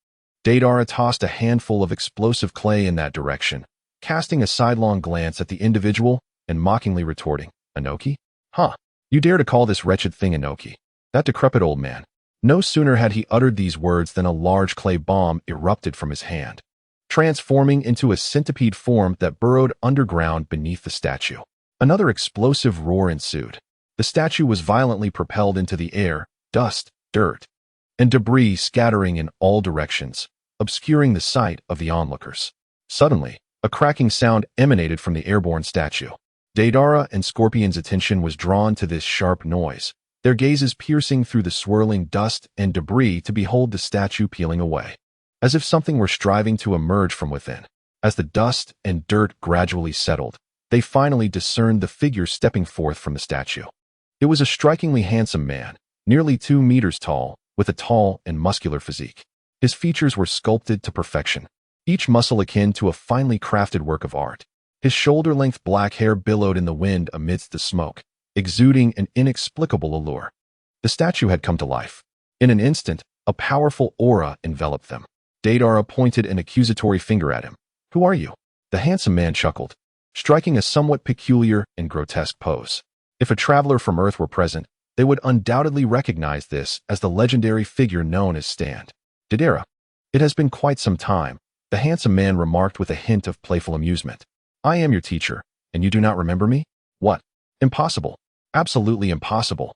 Deidara tossed a handful of explosive clay in that direction, casting a sidelong glance at the individual and mockingly retorting, "Inoki? Huh? You dare to call this wretched thing Inoki? That decrepit old man." No sooner had he uttered these words than a large clay bomb erupted from his hand, transforming into a centipede form that burrowed underground beneath the statue. Another explosive roar ensued. The statue was violently propelled into the air, dust, dirt, and debris scattering in all directions, obscuring the sight of the onlookers. Suddenly, a cracking sound emanated from the airborne statue. Deidara and Scorpion's attention was drawn to this sharp noise, their gazes piercing through the swirling dust and debris to behold the statue peeling away, as if something were striving to emerge from within. As the dust and dirt gradually settled, they finally discerned the figure stepping forth from the statue. It was a strikingly handsome man, nearly 2 meters tall, with a tall and muscular physique. His features were sculpted to perfection, each muscle akin to a finely crafted work of art. His shoulder-length black hair billowed in the wind amidst the smoke, exuding an inexplicable allure. The statue had come to life. In an instant, a powerful aura enveloped them. Deidara pointed an accusatory finger at him. "Who are you?" The handsome man chuckled, striking a somewhat peculiar and grotesque pose. If a traveler from Earth were present, they would undoubtedly recognize this as the legendary figure known as Stand. "Deidara, it has been quite some time," the handsome man remarked with a hint of playful amusement. "I am your teacher, and you do not remember me? What? Impossible. Absolutely impossible.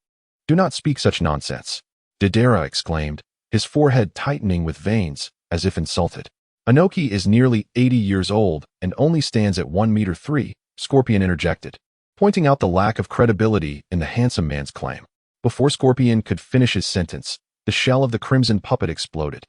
Do not speak such nonsense," Deidara exclaimed, his forehead tightening with veins, as if insulted. "Inoki is nearly 80 years old and only stands at 1 meter 3, Scorpion interjected, pointing out the lack of credibility in the handsome man's claim. Before Scorpion could finish his sentence, the shell of the crimson puppet exploded,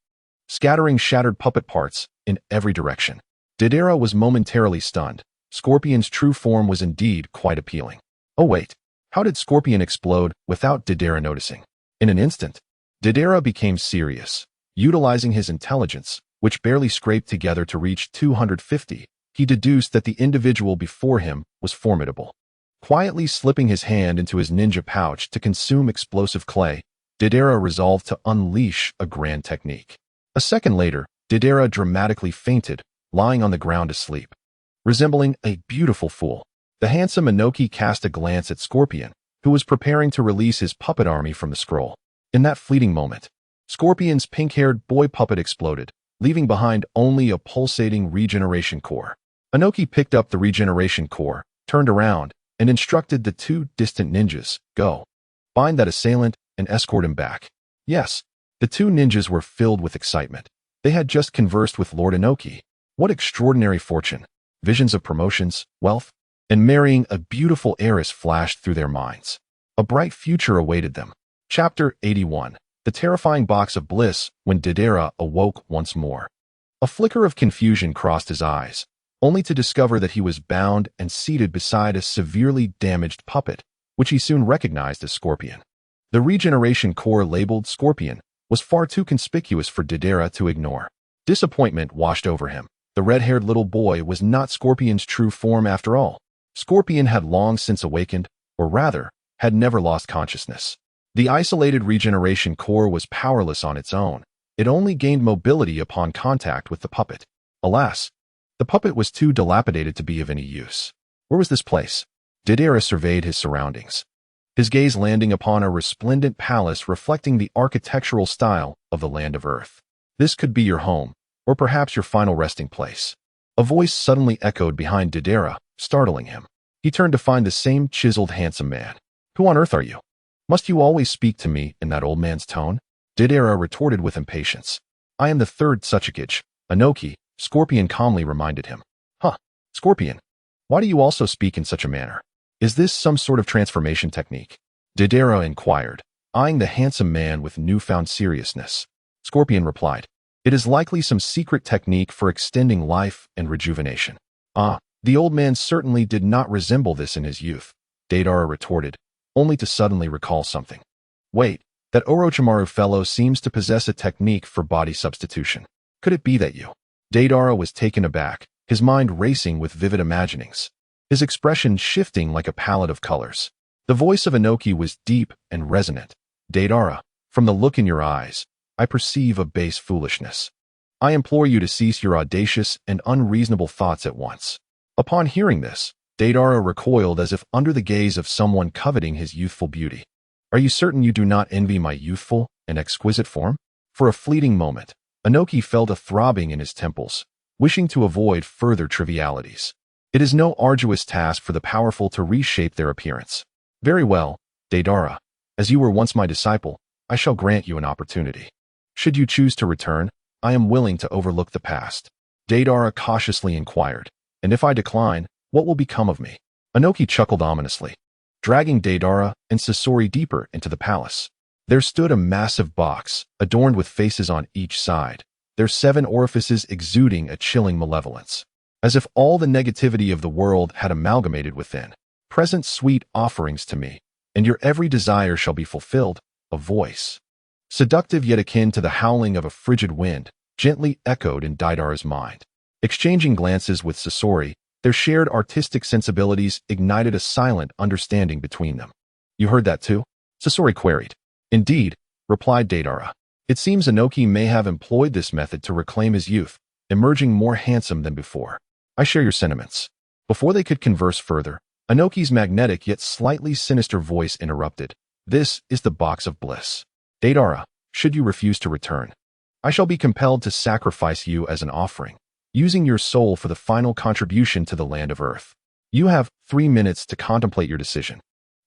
scattering shattered puppet parts in every direction. Deidara was momentarily stunned. Scorpion's true form was indeed quite appealing. "Oh wait, How did Scorpion explode without Deidara noticing? In an instant, Deidara became serious. Utilizing his intelligence, which barely scraped together to reach 250, he deduced that the individual before him was formidable. Quietly slipping his hand into his ninja pouch to consume explosive clay, Deidara resolved to unleash a grand technique. A second later, Deidara dramatically fainted, lying on the ground asleep. Resembling a beautiful fool, the handsome Inoki cast a glance at Scorpion, who was preparing to release his puppet army from the scroll. In that fleeting moment, Scorpion's pink-haired boy puppet exploded, leaving behind only a pulsating regeneration core. Inoki picked up the regeneration core, turned around, and instructed the two distant ninjas, "Go. Find that assailant and escort him back." Yes, the two ninjas were filled with excitement. They had just conversed with Lord Inoki. What extraordinary fortune! Visions of promotions, wealth, and marrying a beautiful heiress flashed through their minds. A bright future awaited them. Chapter 81. The terrifying box of bliss when Deidara awoke once more. A flicker of confusion crossed his eyes, only to discover that he was bound and seated beside a severely damaged puppet, which he soon recognized as Scorpion. The regeneration core labeled Scorpion was far too conspicuous for Deidara to ignore. Disappointment washed over him. The red-haired little boy was not Scorpion's true form after all. Scorpion had long since awakened, or rather, had never lost consciousness. The isolated regeneration core was powerless on its own. It only gained mobility upon contact with the puppet. Alas, the puppet was too dilapidated to be of any use. Where was this place? Deidara surveyed his surroundings, his gaze landing upon a resplendent palace reflecting the architectural style of the land of Earth. This could be your home, or perhaps your final resting place. A voice suddenly echoed behind Deidara, startling him. He turned to find the same chiseled, handsome man. "Who on earth are you? Must you always speak to me in that old man's tone?" Deidara retorted with impatience. "I am the third Sasuke, Inoki," Scorpion calmly reminded him. "Huh, Scorpion, why do you also speak in such a manner? Is this some sort of transformation technique?" Deidara inquired, eyeing the handsome man with newfound seriousness. Scorpion replied, "It is likely some secret technique for extending life and rejuvenation." "Ah, the old man certainly did not resemble this in his youth," Deidara retorted, only to suddenly recall something. "Wait, that Orochimaru fellow seems to possess a technique for body substitution. Could it be that you?" Deidara was taken aback, his mind racing with vivid imaginings, his expression shifting like a palette of colors. The voice of Inoki was deep and resonant. "Deidara, from the look in your eyes, I perceive a base foolishness. I implore you to cease your audacious and unreasonable thoughts at once." Upon hearing this, Deidara recoiled as if under the gaze of someone coveting his youthful beauty. "Are you certain you do not envy my youthful and exquisite form?" For a fleeting moment, Inoki felt a throbbing in his temples, wishing to avoid further trivialities. It is no arduous task for the powerful to reshape their appearance. "Very well, Deidara, as you were once my disciple, I shall grant you an opportunity. Should you choose to return, I am willing to overlook the past." Deidara cautiously inquired, "And if I decline, what will become of me?" Inoki chuckled ominously, dragging Deidara and Sasori deeper into the palace. There stood a massive box, adorned with faces on each side, their 7 orifices exuding a chilling malevolence, as if all the negativity of the world had amalgamated within. "Present sweet offerings to me, and your every desire shall be fulfilled," a voice, seductive yet akin to the howling of a frigid wind, gently echoed in Deidara's mind. Exchanging glances with Sasori, their shared artistic sensibilities ignited a silent understanding between them. "You heard that too?" Sasori queried. "Indeed," replied Deidara. "It seems Inoki may have employed this method to reclaim his youth, emerging more handsome than before. I share your sentiments." Before they could converse further, Inoki's magnetic yet slightly sinister voice interrupted. "This is the box of bliss. Deidara, should you refuse to return, I shall be compelled to sacrifice you as an offering, using your soul for the final contribution to the land of Earth. You have 3 minutes to contemplate your decision."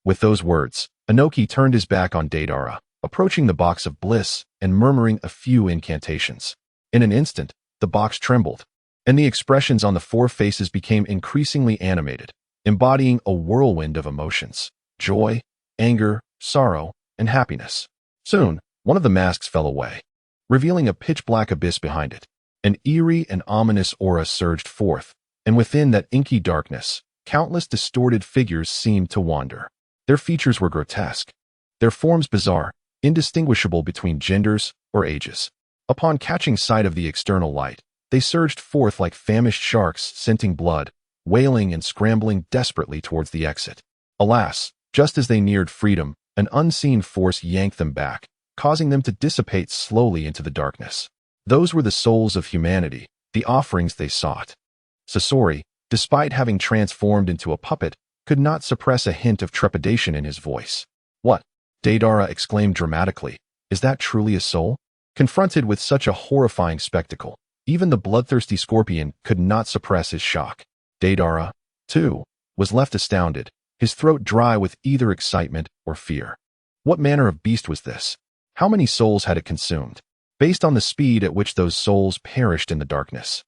With those words, Inoki turned his back on Deidara, approaching the box of bliss and murmuring a few incantations. In an instant, the box trembled, and the expressions on the 4 faces became increasingly animated, embodying a whirlwind of emotions: joy, anger, sorrow, and happiness. Soon, one of the masks fell away, revealing a pitch-black abyss behind it. An eerie and ominous aura surged forth, and within that inky darkness, countless distorted figures seemed to wander. Their features were grotesque, their forms bizarre, indistinguishable between genders or ages. Upon catching sight of the external light, they surged forth like famished sharks scenting blood, wailing and scrambling desperately towards the exit. Alas, just as they neared freedom, an unseen force yanked them back, causing them to dissipate slowly into the darkness. Those were the souls of humanity, the offerings they sought. Sasori, despite having transformed into a puppet, could not suppress a hint of trepidation in his voice. "What?" Deidara exclaimed dramatically. "Is that truly a soul?" Confronted with such a horrifying spectacle, even the bloodthirsty scorpion could not suppress his shock. Deidara, too, was left astounded, his throat dry with either excitement or fear. What manner of beast was this? How many souls had it consumed? Based on the speed at which those souls perished in the darkness,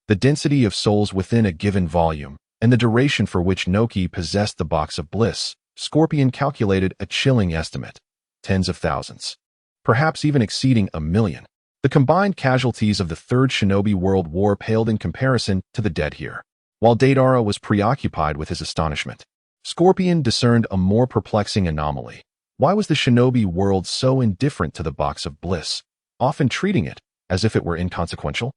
the density of souls within a given volume, and the duration for which Noki possessed the box of bliss, Scorpion calculated a chilling estimate: tens of thousands, perhaps even exceeding 1,000,000. The combined casualties of the Third Shinobi World War paled in comparison to the dead here. While Deidara was preoccupied with his astonishment, Scorpion discerned a more perplexing anomaly. Why was the shinobi world so indifferent to the box of bliss, often treating it as if it were inconsequential?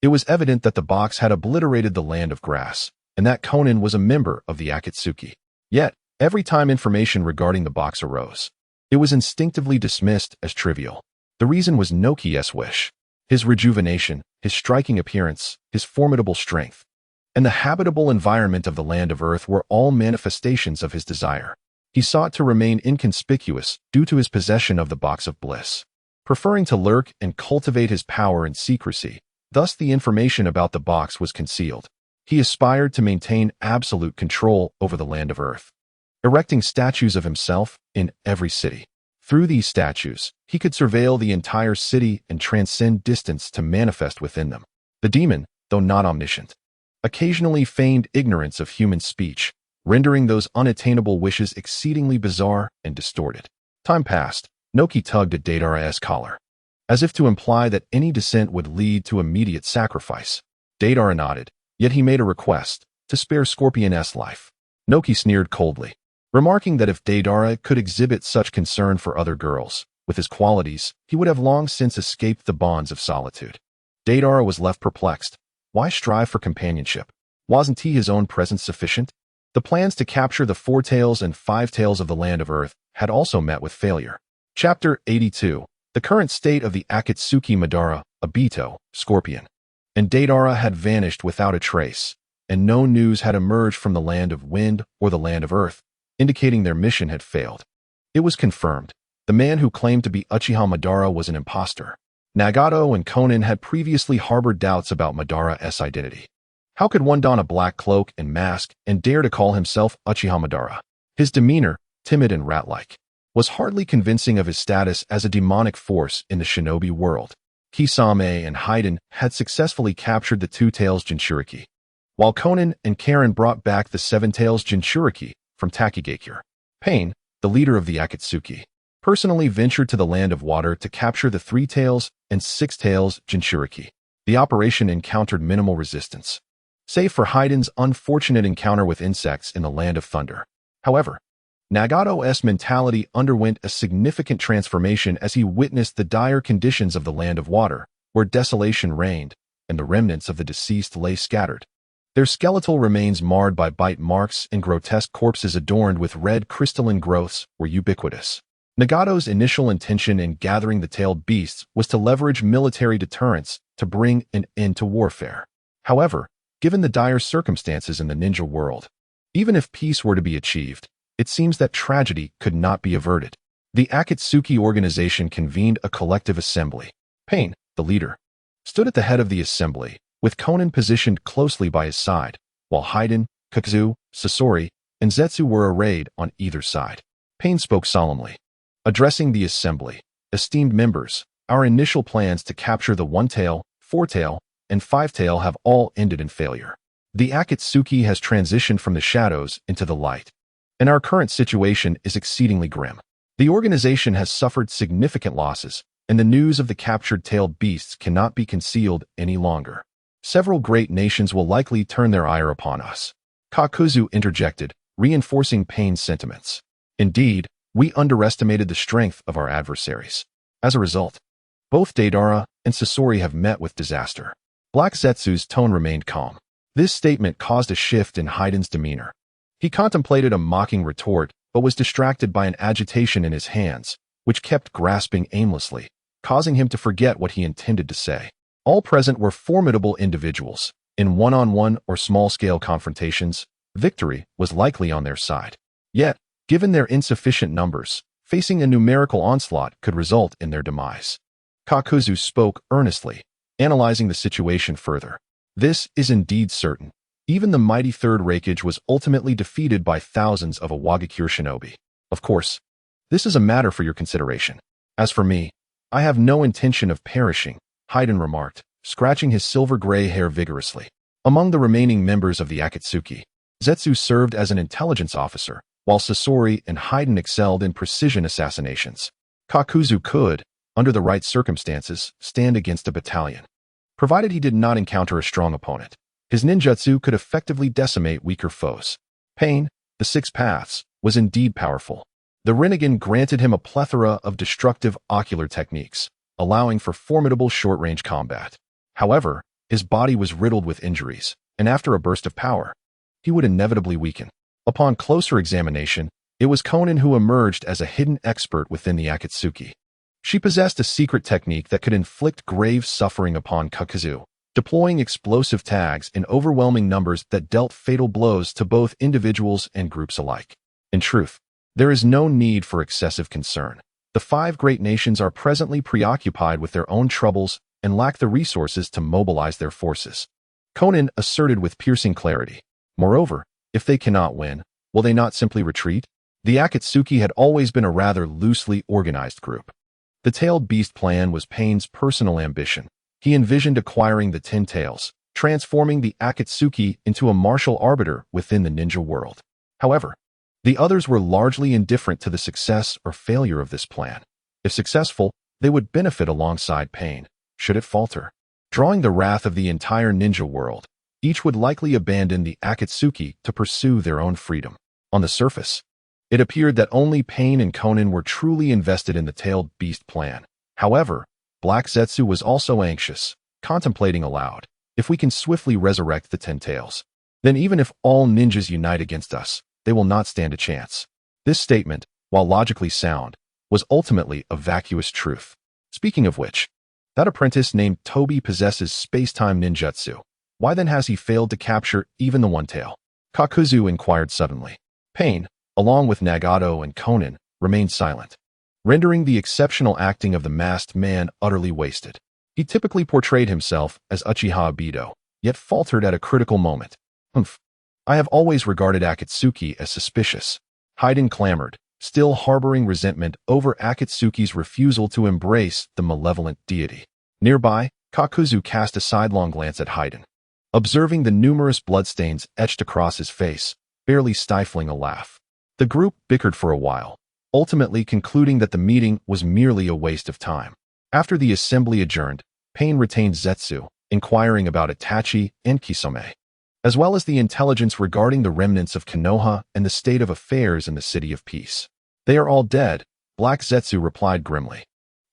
It was evident that the box had obliterated the land of grass, and that Konan was a member of the Akatsuki. Yet, every time information regarding the box arose, it was instinctively dismissed as trivial. The reason was Noki's wish, his rejuvenation, his striking appearance, his formidable strength, and the habitable environment of the land of Earth were all manifestations of his desire. He sought to remain inconspicuous due to his possession of the box of bliss, preferring to lurk and cultivate his power in secrecy. Thus the information about the box was concealed. He aspired to maintain absolute control over the land of Earth, erecting statues of himself in every city. Through these statues, he could surveil the entire city and transcend distance to manifest within them. The demon, though not omniscient, occasionally feigned ignorance of human speech, rendering those unattainable wishes exceedingly bizarre and distorted. Time passed. Noki tugged at Deidara's collar, as if to imply that any dissent would lead to immediate sacrifice. Deidara nodded, yet he made a request, to spare Scorpion's life. Noki sneered coldly, remarking that if Deidara could exhibit such concern for other girls, with his qualities, he would have long since escaped the bonds of solitude. Deidara was left perplexed. Why strive for companionship? Wasn't he his own presence sufficient? The plans to capture the 4 tails and 5 tails of the land of Earth had also met with failure. Chapter 82. The current state of the Akatsuki Madara, Obito, Scorpion, and Deidara had vanished without a trace, and no news had emerged from the land of Wind or the land of Earth, indicating their mission had failed. It was confirmed. The man who claimed to be Uchiha Madara was an imposter. Nagato and Konan had previously harbored doubts about Madara's identity. How could one don a black cloak and mask and dare to call himself Uchiha Madara? His demeanor, timid and rat-like, was hardly convincing of his status as a demonic force in the shinobi world. Kisame and Haiden had successfully captured the 2 tails Jinchuriki, while Konan and Karen brought back the 7 tails Jinchuriki from Takigakure. Pain, the leader of the Akatsuki, personally ventured to the land of water to capture the 3 tails and 6 tails Jinchuriki. The operation encountered minimal resistance, save for Haiden's unfortunate encounter with insects in the land of thunder. However, Nagato's mentality underwent a significant transformation as he witnessed the dire conditions of the land of water, where desolation reigned, and the remnants of the deceased lay scattered. Their skeletal remains marred by bite marks and grotesque corpses adorned with red crystalline growths were ubiquitous. Nagato's initial intention in gathering the tailed beasts was to leverage military deterrence to bring an end to warfare. However, given the dire circumstances in the ninja world, even if peace were to be achieved, it seems that tragedy could not be averted. The Akatsuki organization convened a collective assembly. Pain, the leader, stood at the head of the assembly, with Konan positioned closely by his side, while Haiden, Kakuzu, Sasori, and Zetsu were arrayed on either side. Pain spoke solemnly, addressing the assembly. Esteemed members, our initial plans to capture the 1 tail, 4 tail, and 5 tail have all ended in failure. The Akatsuki has transitioned from the shadows into the light, and our current situation is exceedingly grim. The organization has suffered significant losses, and the news of the captured tailed beasts cannot be concealed any longer. Several great nations will likely turn their ire upon us. Kakuzu interjected, reinforcing Pain's sentiments. Indeed, we underestimated the strength of our adversaries. As a result, both Deidara and Sasori have met with disaster. Black Zetsu's tone remained calm. This statement caused a shift in Heiden's demeanor. He contemplated a mocking retort, but was distracted by an agitation in his hands, which kept grasping aimlessly, causing him to forget what he intended to say. All present were formidable individuals. In one-on-one or small-scale confrontations, victory was likely on their side. Yet, given their insufficient numbers, facing a numerical onslaught could result in their demise. Kakuzu spoke earnestly, analyzing the situation further. This is indeed certain. Even the mighty Third Raikage was ultimately defeated by thousands of Awagakure shinobi. Of course, this is a matter for your consideration. As for me, I have no intention of perishing, Haiden remarked, scratching his silver-gray hair vigorously. Among the remaining members of the Akatsuki, Zetsu served as an intelligence officer, while Sasori and Haiden excelled in precision assassinations. Kakuzu could, under the right circumstances, stand against a battalion. Provided he did not encounter a strong opponent, his ninjutsu could effectively decimate weaker foes. Pain, the Six Paths, was indeed powerful. The Rinnegan granted him a plethora of destructive ocular techniques, allowing for formidable short-range combat. However, his body was riddled with injuries, and after a burst of power, he would inevitably weaken. Upon closer examination, it was Konan who emerged as a hidden expert within the Akatsuki. She possessed a secret technique that could inflict grave suffering upon Kakuzu, deploying explosive tags in overwhelming numbers that dealt fatal blows to both individuals and groups alike. In truth, there is no need for excessive concern. The five great nations are presently preoccupied with their own troubles and lack the resources to mobilize their forces. Konan asserted with piercing clarity. Moreover, if they cannot win, will they not simply retreat? The Akatsuki had always been a rather loosely organized group. The Tailed Beast plan was Pain's personal ambition. He envisioned acquiring the 10 Tails, transforming the Akatsuki into a martial arbiter within the ninja world. However, the others were largely indifferent to the success or failure of this plan. If successful, they would benefit alongside Pain. Should it falter, drawing the wrath of the entire ninja world, each would likely abandon the Akatsuki to pursue their own freedom. On the surface, it appeared that only Pain and Konan were truly invested in the Tailed Beast plan. However, Black Zetsu was also anxious, contemplating aloud, if we can swiftly resurrect the 10 Tails, then even if all ninjas unite against us, they will not stand a chance. This statement, while logically sound, was ultimately a vacuous truth. Speaking of which, that apprentice named Toby possesses space-time ninjutsu. Why then has he failed to capture even the One Tail? Kakuzu inquired suddenly. Pain, along with Nagato and Konan, remained silent, rendering the exceptional acting of the masked man utterly wasted. He typically portrayed himself as Uchiha Ibido, yet faltered at a critical moment. I have always regarded Akatsuki as suspicious. Haiden clamored, still harboring resentment over Akatsuki's refusal to embrace the malevolent deity. Nearby, Kakuzu cast a sidelong glance at Haiden, observing the numerous bloodstains etched across his face, barely stifling a laugh. The group bickered for a while, ultimately concluding that the meeting was merely a waste of time. After the assembly adjourned, Pain retained Zetsu, inquiring about Itachi and Kisame, as well as the intelligence regarding the remnants of Konoha and the state of affairs in the City of Peace. They are all dead, Black Zetsu replied grimly.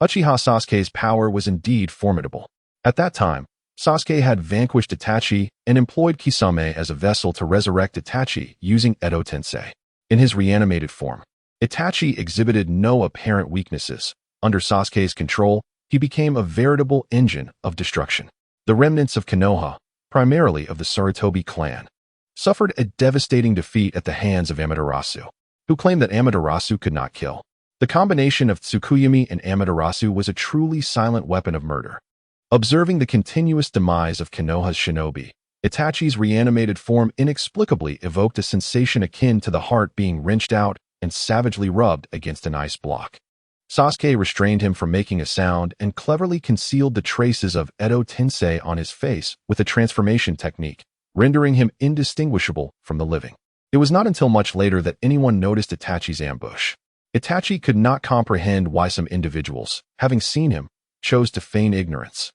Uchiha Sasuke's power was indeed formidable. At that time, Sasuke had vanquished Itachi and employed Kisame as a vessel to resurrect Itachi using Edo Tensei. In his reanimated form, Itachi exhibited no apparent weaknesses. Under Sasuke's control, he became a veritable engine of destruction. The remnants of Konoha, primarily of the Sarutobi clan, suffered a devastating defeat at the hands of Amaterasu, who claimed that Amaterasu could not kill. The combination of Tsukuyomi and Amaterasu was a truly silent weapon of murder. Observing the continuous demise of Konoha's shinobi, Itachi's reanimated form inexplicably evoked a sensation akin to the heart being wrenched out and savagely rubbed against an ice block. Sasuke restrained him from making a sound and cleverly concealed the traces of Edo Tensei on his face with a transformation technique, rendering him indistinguishable from the living. It was not until much later that anyone noticed Itachi's ambush. Itachi could not comprehend why some individuals, having seen him, chose to feign ignorance,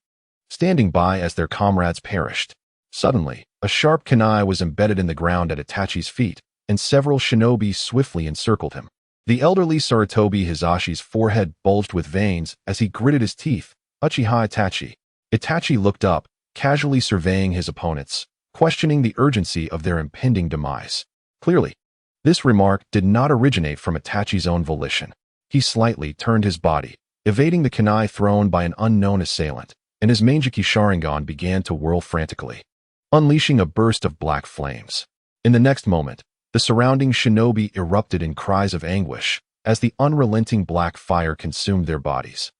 standing by as their comrades perished. Suddenly, a sharp kunai was embedded in the ground at Itachi's feet, and several shinobi swiftly encircled him. The elderly Sarutobi Hizashi's forehead bulged with veins as he gritted his teeth. Uchiha Itachi. Itachi looked up, casually surveying his opponents, questioning the urgency of their impending demise. Clearly, this remark did not originate from Itachi's own volition. He slightly turned his body, evading the kunai thrown by an unknown assailant, and his Mangeki Sharingan began to whirl frantically, unleashing a burst of black flames. In the next moment, the surrounding shinobi erupted in cries of anguish as the unrelenting black fire consumed their bodies,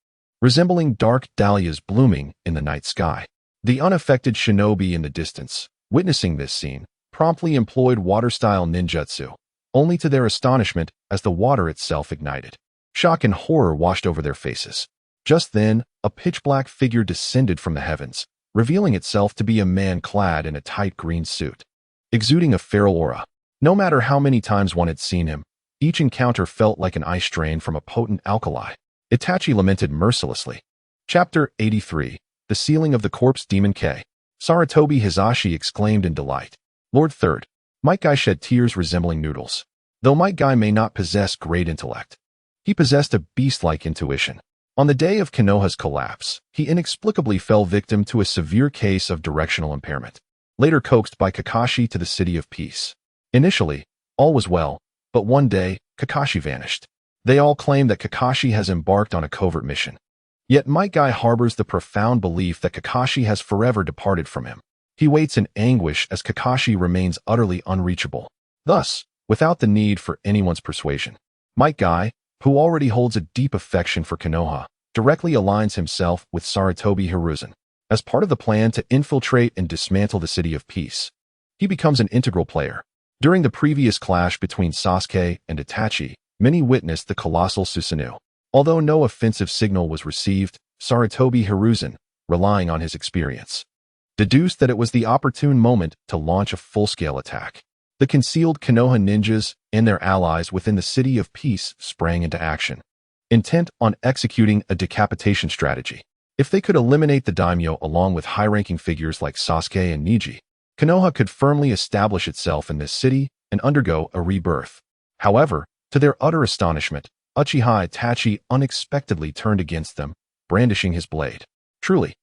resembling dark dahlias blooming in the night sky. The unaffected shinobi in the distance, witnessing this scene, promptly employed water-style ninjutsu, only to their astonishment as the water itself ignited. Shock and horror washed over their faces. Just then, a pitch-black figure descended from the heavens, revealing itself to be a man clad in a tight green suit, exuding a feral aura. No matter how many times one had seen him, each encounter felt like an ice strain from a potent alkali. Itachi lamented mercilessly. Chapter 83. The Sealing of the Corpse Demon K. Sarutobi Hizashi exclaimed in delight. Lord Third. Might Guy shed tears resembling noodles. Though Might Guy may not possess great intellect, he possessed a beast-like intuition. On the day of Konoha's collapse, he inexplicably fell victim to a severe case of directional impairment, later coaxed by Kakashi to the City of Peace. Initially, all was well, but one day, Kakashi vanished. They all claim that Kakashi has embarked on a covert mission. Yet Might Guy harbors the profound belief that Kakashi has forever departed from him. He waits in anguish as Kakashi remains utterly unreachable. Thus, without the need for anyone's persuasion, Might Guy, who already holds a deep affection for Konoha, directly aligns himself with Sarutobi Hiruzen. As part of the plan to infiltrate and dismantle the City of Peace, he becomes an integral player. During the previous clash between Sasuke and Itachi, many witnessed the colossal Susanoo. Although no offensive signal was received, Sarutobi Hiruzen, relying on his experience, deduced that it was the opportune moment to launch a full-scale attack. The concealed Konoha ninjas and their allies within the City of Peace sprang into action, intent on executing a decapitation strategy. If they could eliminate the daimyo along with high-ranking figures like Sasuke and Neji, Konoha could firmly establish itself in this city and undergo a rebirth. However, to their utter astonishment, Uchiha Itachi unexpectedly turned against them, brandishing his blade. Truly,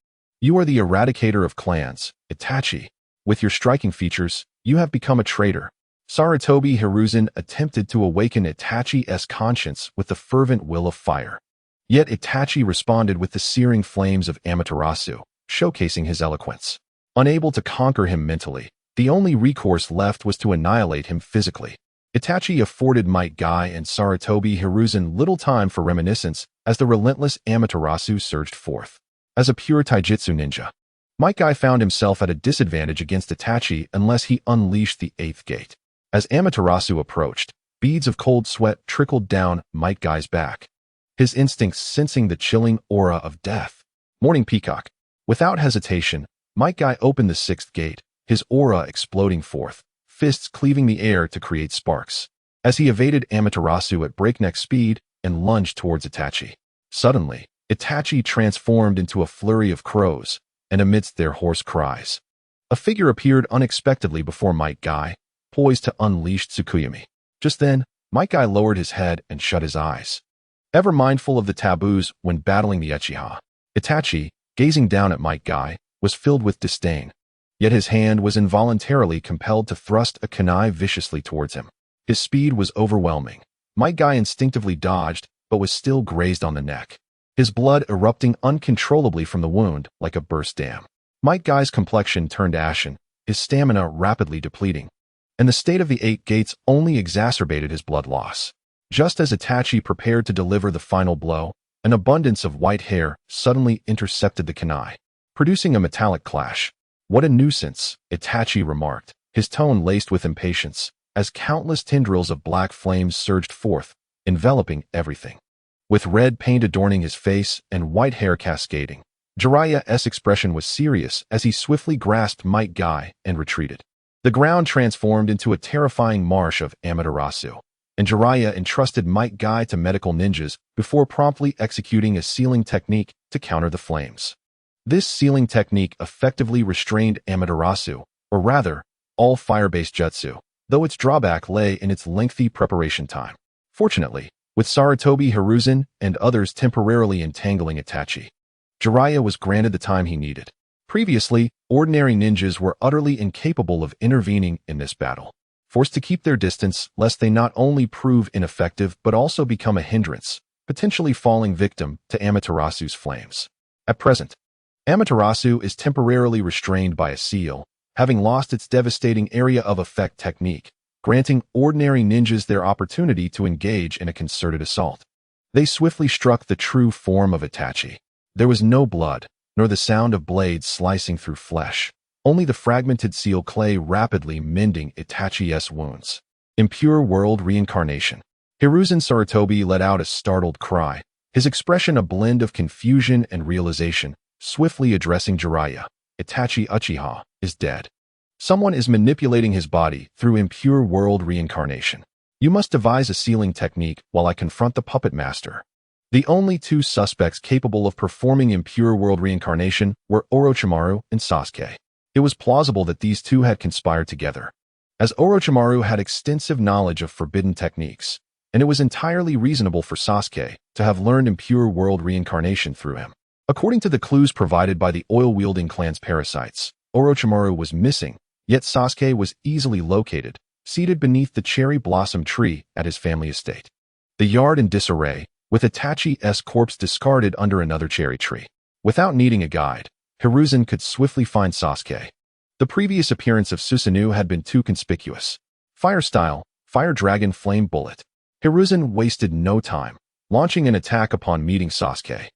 you are the eradicator of clans, Itachi. With your striking features, you have become a traitor. Sarutobi Hiruzen attempted to awaken Itachi's conscience with the fervent will of fire. Yet Itachi responded with the searing flames of Amaterasu, showcasing his eloquence. Unable to conquer him mentally, the only recourse left was to annihilate him physically. Itachi afforded Might Guy and Sarutobi Hiruzen little time for reminiscence as the relentless Amaterasu surged forth. As a pure taijutsu ninja, Might Guy found himself at a disadvantage against Itachi unless he unleashed the eighth gate. As Amaterasu approached, beads of cold sweat trickled down Might Guy's back, his instincts sensing the chilling aura of death. Morning Peacock. Without hesitation, Might Guy opened the sixth gate, his aura exploding forth, fists cleaving the air to create sparks, as he evaded Amaterasu at breakneck speed and lunged towards Itachi. Suddenly, Itachi transformed into a flurry of crows, and amidst their hoarse cries, a figure appeared unexpectedly before Might Guy, poised to unleash Tsukuyomi. Just then, Might Guy lowered his head and shut his eyes, ever mindful of the taboos when battling the Uchiha. Itachi, gazing down at Might Guy, was filled with disdain, yet his hand was involuntarily compelled to thrust a kunai viciously towards him. His speed was overwhelming. Might Guy instinctively dodged, but was still grazed on the neck, his blood erupting uncontrollably from the wound like a burst dam. Might Guy's complexion turned ashen, his stamina rapidly depleting, and the state of the eight gates only exacerbated his blood loss. Just as Itachi prepared to deliver the final blow, an abundance of white hair suddenly intercepted the kunai, producing a metallic clash. What a nuisance, Itachi remarked, his tone laced with impatience, as countless tendrils of black flames surged forth, enveloping everything. With red paint adorning his face and white hair cascading, Jiraiya's expression was serious as he swiftly grasped Might Guy and retreated. The ground transformed into a terrifying marsh of Amaterasu, and Jiraiya entrusted Might Guy to medical ninjas before promptly executing a sealing technique to counter the flames. This sealing technique effectively restrained Amaterasu, or rather, all fire-based jutsu, though its drawback lay in its lengthy preparation time. Fortunately, with Sarutobi Hiruzen and others temporarily entangling Itachi, Jiraiya was granted the time he needed. Previously, ordinary ninjas were utterly incapable of intervening in this battle, forced to keep their distance lest they not only prove ineffective but also become a hindrance, potentially falling victim to Amaterasu's flames. At present, Amaterasu is temporarily restrained by a seal, having lost its devastating area of effect technique, granting ordinary ninjas their opportunity to engage in a concerted assault. They swiftly struck the true form of Itachi. There was no blood, nor the sound of blades slicing through flesh, only the fragmented seal clay rapidly mending Itachi's wounds. Impure world reincarnation. Hiruzen Sarutobi let out a startled cry, his expression a blend of confusion and realization, swiftly addressing Jiraiya. Itachi Uchiha is dead. Someone is manipulating his body through impure world reincarnation. You must devise a sealing technique while I confront the puppet master. The only two suspects capable of performing impure world reincarnation were Orochimaru and Sasuke. It was plausible that these two had conspired together, as Orochimaru had extensive knowledge of forbidden techniques, and it was entirely reasonable for Sasuke to have learned impure world reincarnation through him. According to the clues provided by the oil-wielding clan's parasites, Orochimaru was missing, yet Sasuke was easily located, seated beneath the cherry blossom tree at his family estate. The yard in disarray, with Itachi's corpse discarded under another cherry tree. Without needing a guide, Hiruzen could swiftly find Sasuke. The previous appearance of Susanoo had been too conspicuous. Fire style, Fire Dragon Flame Bullet. Hiruzen wasted no time, launching an attack upon meeting Sasuke.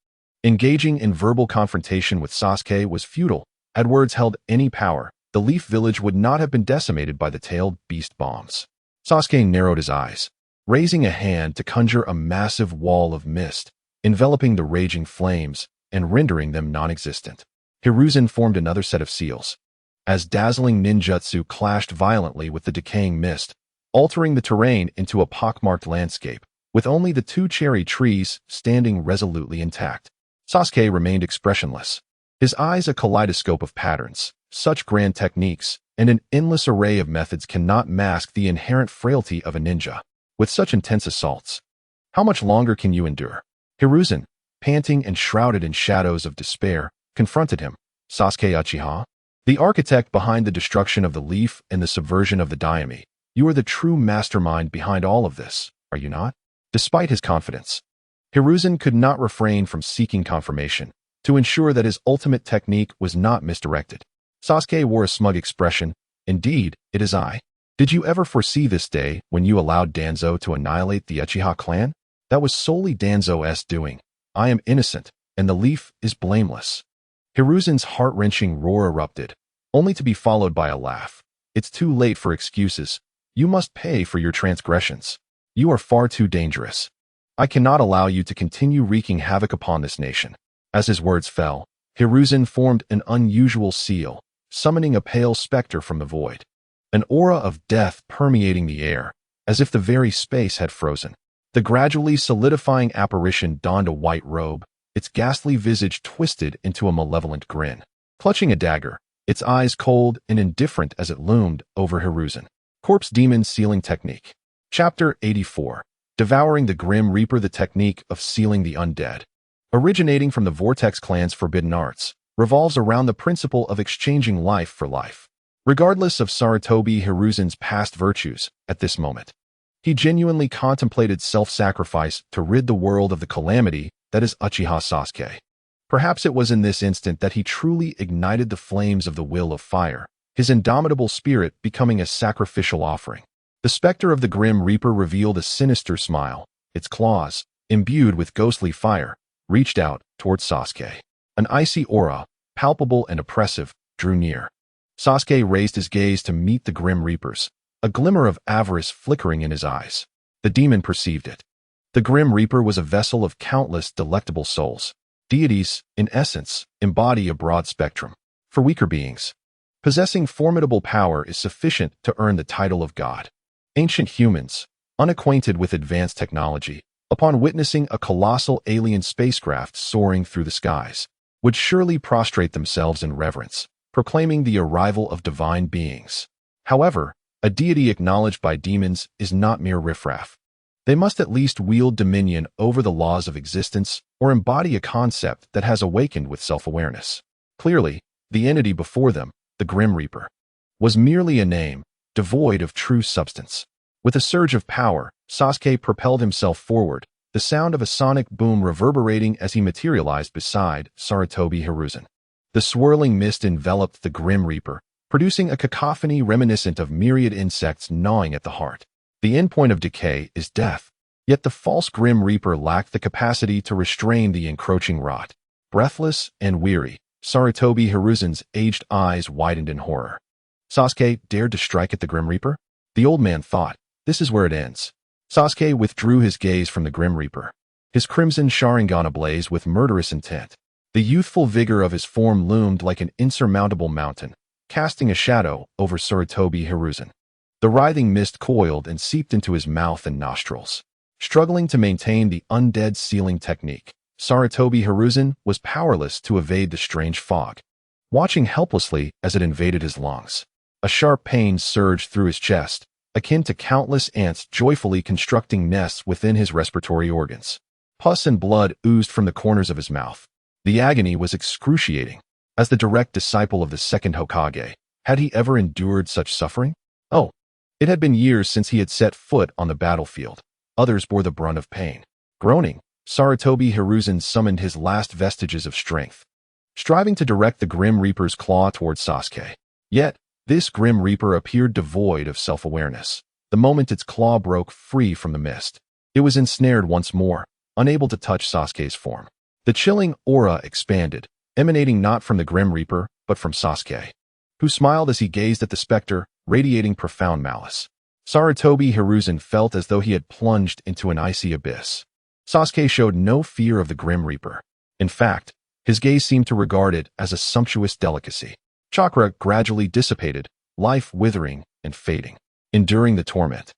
Engaging in verbal confrontation with Sasuke was futile. Had words held any power, the Leaf Village would not have been decimated by the tailed beast bombs. Sasuke narrowed his eyes, raising a hand to conjure a massive wall of mist, enveloping the raging flames and rendering them non-existent. Hiruzen formed another set of seals, as dazzling ninjutsu clashed violently with the decaying mist, altering the terrain into a pockmarked landscape, with only the two cherry trees standing resolutely intact. Sasuke remained expressionless, his eyes a kaleidoscope of patterns. Such grand techniques and an endless array of methods cannot mask the inherent frailty of a ninja. With such intense assaults, how much longer can you endure? Hiruzen, panting and shrouded in shadows of despair, confronted him. Sasuke Uchiha, the architect behind the destruction of the leaf and the subversion of the Daime, you are the true mastermind behind all of this, are you not? Despite his confidence, Hiruzen could not refrain from seeking confirmation to ensure that his ultimate technique was not misdirected. Sasuke wore a smug expression. Indeed, it is I. Did you ever foresee this day when you allowed Danzo to annihilate the Uchiha clan? That was solely Danzo's doing. I am innocent, and the leaf is blameless. Hiruzen's heart-wrenching roar erupted, only to be followed by a laugh. It's too late for excuses. You must pay for your transgressions. You are far too dangerous. I cannot allow you to continue wreaking havoc upon this nation. As his words fell, Hiruzen formed an unusual seal, summoning a pale specter from the void. An aura of death permeating the air, as if the very space had frozen. The gradually solidifying apparition donned a white robe, its ghastly visage twisted into a malevolent grin. Clutching a dagger, its eyes cold and indifferent as it loomed over Hiruzen. Corpse Demon Sealing Technique. Chapter 84. Devouring the Grim Reaper. The technique of sealing the undead, originating from the Vortex clan's forbidden arts, revolves around the principle of exchanging life for life. Regardless of Sarutobi Hiruzen's past virtues, at this moment, he genuinely contemplated self-sacrifice to rid the world of the calamity that is Uchiha Sasuke. Perhaps it was in this instant that he truly ignited the flames of the will of fire, his indomitable spirit becoming a sacrificial offering. The specter of the Grim Reaper revealed a sinister smile. Its claws, imbued with ghostly fire, reached out towards Sasuke. An icy aura, palpable and oppressive, drew near. Sasuke raised his gaze to meet the Grim Reaper's, a glimmer of avarice flickering in his eyes. The demon perceived it. The Grim Reaper was a vessel of countless delectable souls. Deities, in essence, embody a broad spectrum. For weaker beings, possessing formidable power is sufficient to earn the title of God. Ancient humans, unacquainted with advanced technology, upon witnessing a colossal alien spacecraft soaring through the skies, would surely prostrate themselves in reverence, proclaiming the arrival of divine beings. However, a deity acknowledged by demons is not mere riffraff. They must at least wield dominion over the laws of existence or embody a concept that has awakened with self-awareness. Clearly, the entity before them, the Grim Reaper, was merely a name, devoid of true substance. With a surge of power, Sasuke propelled himself forward, the sound of a sonic boom reverberating as he materialized beside Sarutobi Hiruzen. The swirling mist enveloped the Grim Reaper, producing a cacophony reminiscent of myriad insects gnawing at the heart. The endpoint of decay is death, yet the false Grim Reaper lacked the capacity to restrain the encroaching rot. Breathless and weary, Sarutobi Hiruzen's aged eyes widened in horror. Sasuke dared to strike at the Grim Reaper? The old man thought, this is where it ends. Sasuke withdrew his gaze from the Grim Reaper, his crimson Sharingan ablaze with murderous intent. The youthful vigor of his form loomed like an insurmountable mountain, casting a shadow over Sarutobi Hiruzen. The writhing mist coiled and seeped into his mouth and nostrils. Struggling to maintain the undead sealing technique, Sarutobi Hiruzen was powerless to evade the strange fog, watching helplessly as it invaded his lungs. A sharp pain surged through his chest, akin to countless ants joyfully constructing nests within his respiratory organs. Pus and blood oozed from the corners of his mouth. The agony was excruciating. As the direct disciple of the second Hokage, had he ever endured such suffering? Oh, it had been years since he had set foot on the battlefield. Others bore the brunt of pain. Groaning, Sarutobi Hiruzen summoned his last vestiges of strength, striving to direct the Grim Reaper's claw towards Sasuke. Yet, this Grim Reaper appeared devoid of self-awareness. The moment its claw broke free from the mist, it was ensnared once more, unable to touch Sasuke's form. The chilling aura expanded, emanating not from the Grim Reaper, but from Sasuke, who smiled as he gazed at the specter, radiating profound malice. Sarutobi Hiruzen felt as though he had plunged into an icy abyss. Sasuke showed no fear of the Grim Reaper. In fact, his gaze seemed to regard it as a sumptuous delicacy. Chakra gradually dissipated, life withering and fading. Enduring the torment,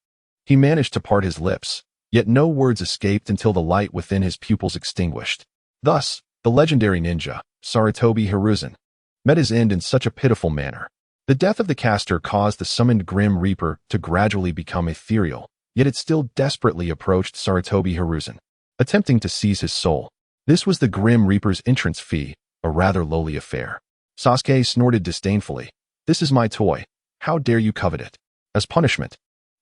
he managed to part his lips, yet no words escaped until the light within his pupils extinguished. Thus, the legendary ninja, Sarutobi Hiruzen, met his end in such a pitiful manner. The death of the caster caused the summoned Grim Reaper to gradually become ethereal, yet it still desperately approached Sarutobi Hiruzen, attempting to seize his soul. This was the Grim Reaper's entrance fee, a rather lowly affair. Sasuke snorted disdainfully. This is my toy. How dare you covet it? As punishment,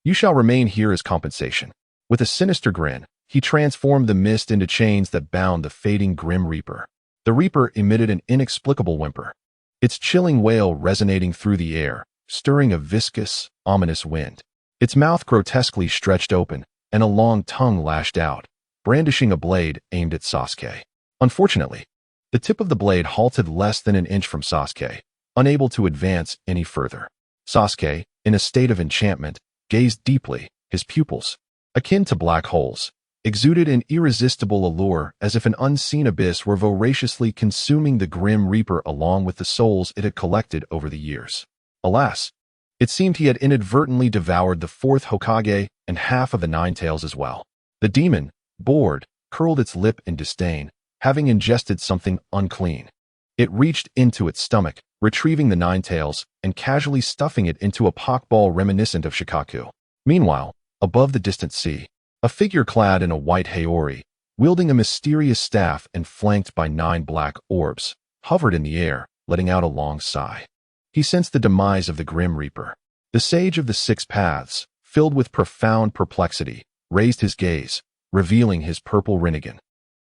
you shall remain here as compensation. With a sinister grin, he transformed the mist into chains that bound the fading Grim Reaper. The Reaper emitted an inexplicable whimper, its chilling wail resonating through the air, stirring a viscous, ominous wind. Its mouth grotesquely stretched open, and a long tongue lashed out, brandishing a blade aimed at Sasuke. Unfortunately, the tip of the blade halted less than an inch from Sasuke, unable to advance any further. Sasuke, in a state of enchantment, gazed deeply, his pupils, akin to black holes, exuded an irresistible allure as if an unseen abyss were voraciously consuming the Grim Reaper along with the souls it had collected over the years. Alas, it seemed he had inadvertently devoured the fourth Hokage and half of the Nine Tails as well. The demon, bored, curled its lip in disdain, having ingested something unclean. It reached into its stomach, retrieving the Nine Tails and casually stuffing it into a pockball reminiscent of Shikaku. Meanwhile, above the distant sea, a figure clad in a white haori, wielding a mysterious staff and flanked by 9 black orbs, hovered in the air, letting out a long sigh. He sensed the demise of the Grim Reaper. The Sage of the Six Paths, filled with profound perplexity, raised his gaze, revealing his purple Rinnegan.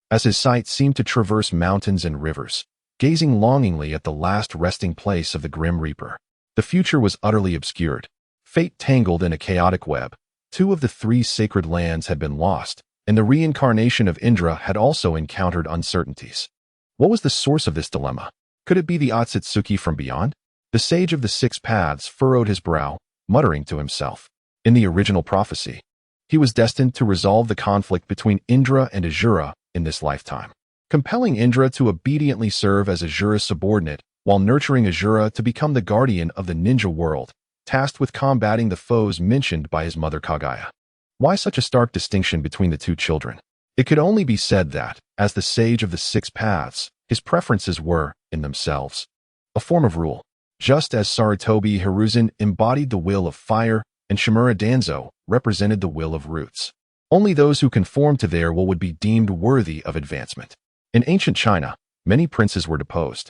As his sight seemed to traverse mountains and rivers, gazing longingly at the last resting place of the Grim Reaper. The future was utterly obscured. Fate tangled in a chaotic web. 2 of the 3 sacred lands had been lost, and the reincarnation of Indra had also encountered uncertainties. What was the source of this dilemma? Could it be the Otsutsuki from beyond? The Sage of the Six Paths furrowed his brow, muttering to himself. In the original prophecy, he was destined to resolve the conflict between Indra and Asura in this lifetime, compelling Indra to obediently serve as Asura's subordinate while nurturing Asura to become the guardian of the ninja world, tasked with combating the foes mentioned by his mother Kaguya. Why such a stark distinction between the 2 children? It could only be said that, as the Sage of the Six Paths, his preferences were, in themselves, a form of rule. Just as Sarutobi Hiruzen embodied the will of fire and Shimura Danzo represented the will of roots. Only those who conformed to their will would be deemed worthy of advancement. In ancient China, many princes were deposed,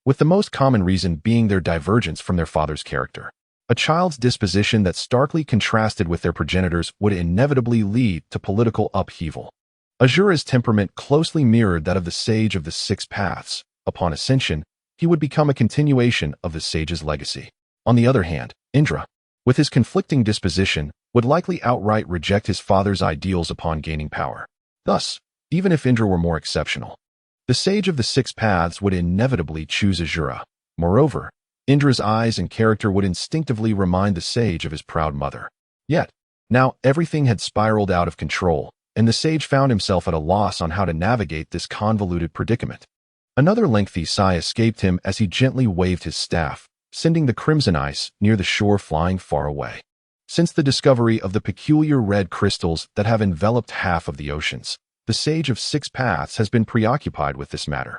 with the most common reason being their divergence from their father's character. A child's disposition that starkly contrasted with their progenitors would inevitably lead to political upheaval. Asura's temperament closely mirrored that of the Sage of the Six Paths. Upon ascension, he would become a continuation of the sage's legacy. On the other hand, Indra, with his conflicting disposition, would likely outright reject his father's ideals upon gaining power. Thus, even if Indra were more exceptional, the Sage of the Six Paths would inevitably choose Asura. Moreover, Indra's eyes and character would instinctively remind the sage of his proud mother. Yet, now everything had spiraled out of control, and the sage found himself at a loss on how to navigate this convoluted predicament. Another lengthy sigh escaped him as he gently waved his staff, sending the crimson ice near the shore flying far away. Since the discovery of the peculiar red crystals that have enveloped half of the oceans, the Sage of Six Paths has been preoccupied with this matter,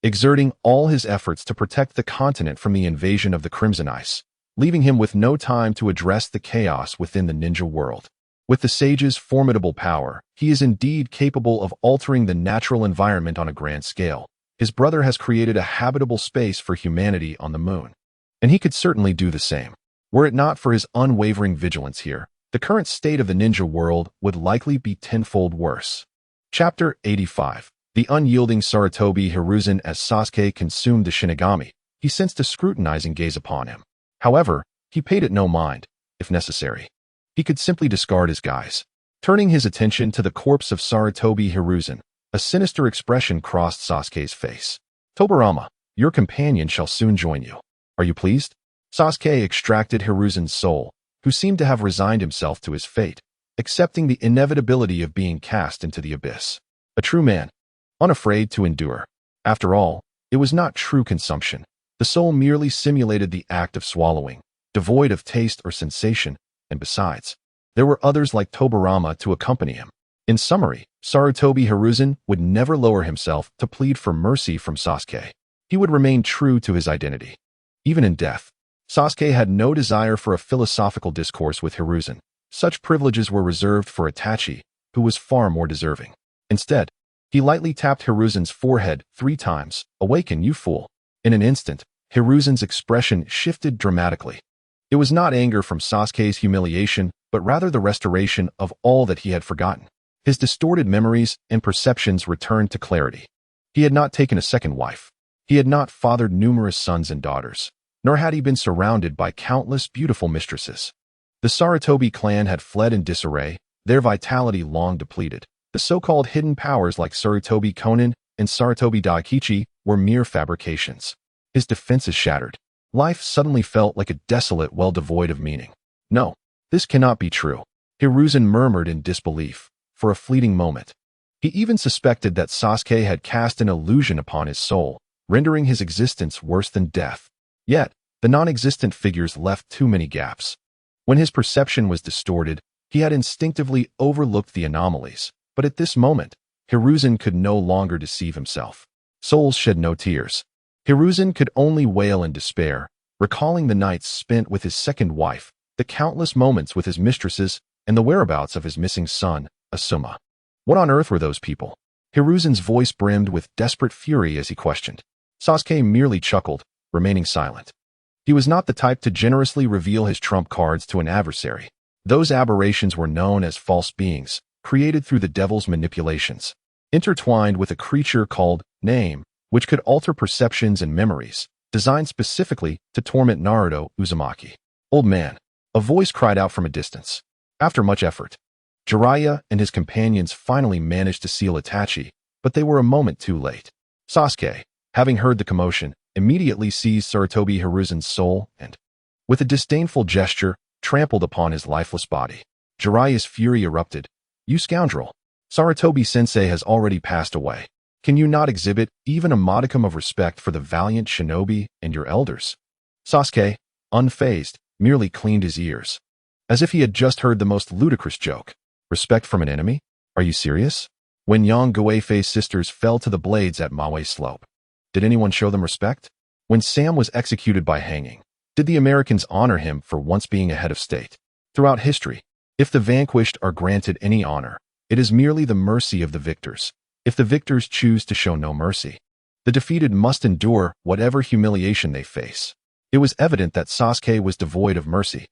exerting all his efforts to protect the continent from the invasion of the crimson ice, leaving him with no time to address the chaos within the ninja world. With the sage's formidable power, he is indeed capable of altering the natural environment on a grand scale. His brother has created a habitable space for humanity on the moon, and he could certainly do the same. Were it not for his unwavering vigilance here, the current state of the ninja world would likely be tenfold worse. Chapter 85. The unyielding Sarutobi Hiruzen. As Sasuke consumed the Shinigami, he sensed a scrutinizing gaze upon him. However, he paid it no mind. If necessary, he could simply discard his guise. Turning his attention to the corpse of Sarutobi Hiruzen, a sinister expression crossed Sasuke's face. Tobirama, your companion shall soon join you. Are you pleased? Sasuke extracted Hiruzen's soul, who seemed to have resigned himself to his fate, accepting the inevitability of being cast into the abyss. A true man, unafraid to endure. After all, it was not true consumption. The soul merely simulated the act of swallowing, devoid of taste or sensation, and besides, there were others like Tobirama to accompany him. In summary, Sarutobi Hiruzen would never lower himself to plead for mercy from Sasuke. He would remain true to his identity. Even in death, Sasuke had no desire for a philosophical discourse with Hiruzen. Such privileges were reserved for Itachi, who was far more deserving. Instead, he lightly tapped Hiruzen's forehead 3 times. Awaken, you fool. In an instant, Hiruzen's expression shifted dramatically. It was not anger from Sasuke's humiliation, but rather the restoration of all that he had forgotten. His distorted memories and perceptions returned to clarity. He had not taken a second wife. He had not fathered numerous sons and daughters, nor had he been surrounded by countless beautiful mistresses. The Sarutobi clan had fled in disarray, their vitality long depleted. The so-called hidden powers like Sarutobi Konin and Sarutobi Daikichi were mere fabrications. His defenses shattered. Life suddenly felt like a desolate well devoid of meaning. No, this cannot be true. Hiruzen murmured in disbelief. For a fleeting moment, he even suspected that Sasuke had cast an illusion upon his soul, rendering his existence worse than death. Yet, the non-existent figures left too many gaps. When his perception was distorted, he had instinctively overlooked the anomalies. But at this moment, Hiruzen could no longer deceive himself. Souls shed no tears. Hiruzen could only wail in despair, recalling the nights spent with his second wife, the countless moments with his mistresses, and the whereabouts of his missing son, Asuma. What on earth were those people? Hiruzen's voice brimmed with desperate fury as he questioned. Sasuke merely chuckled, remaining silent. He was not the type to generously reveal his trump cards to an adversary. Those aberrations were known as false beings, created through the devil's manipulations, intertwined with a creature called Name, which could alter perceptions and memories, designed specifically to torment Naruto Uzumaki. Old man, a voice cried out from a distance. After much effort, Jiraiya and his companions finally managed to seal Itachi, but they were a moment too late. Sasuke, having heard the commotion, immediately seized Sarutobi Hiruzen's soul and, with a disdainful gesture, trampled upon his lifeless body. Jiraiya's fury erupted. You scoundrel! Sarutobi-sensei has already passed away. Can you not exhibit even a modicum of respect for the valiant shinobi and your elders? Sasuke, unfazed, merely cleaned his ears, as if he had just heard the most ludicrous joke. Respect from an enemy? Are you serious? When Yang Guifei's sisters fell to the blades at Maui Slope, did anyone show them respect? When Sam was executed by hanging, did the Americans honor him for once being a head of state? Throughout history, if the vanquished are granted any honor, It is merely the mercy of the victors. If the victors choose to show no mercy, the defeated must endure whatever humiliation they face. It was evident that Sasuke was devoid of mercy.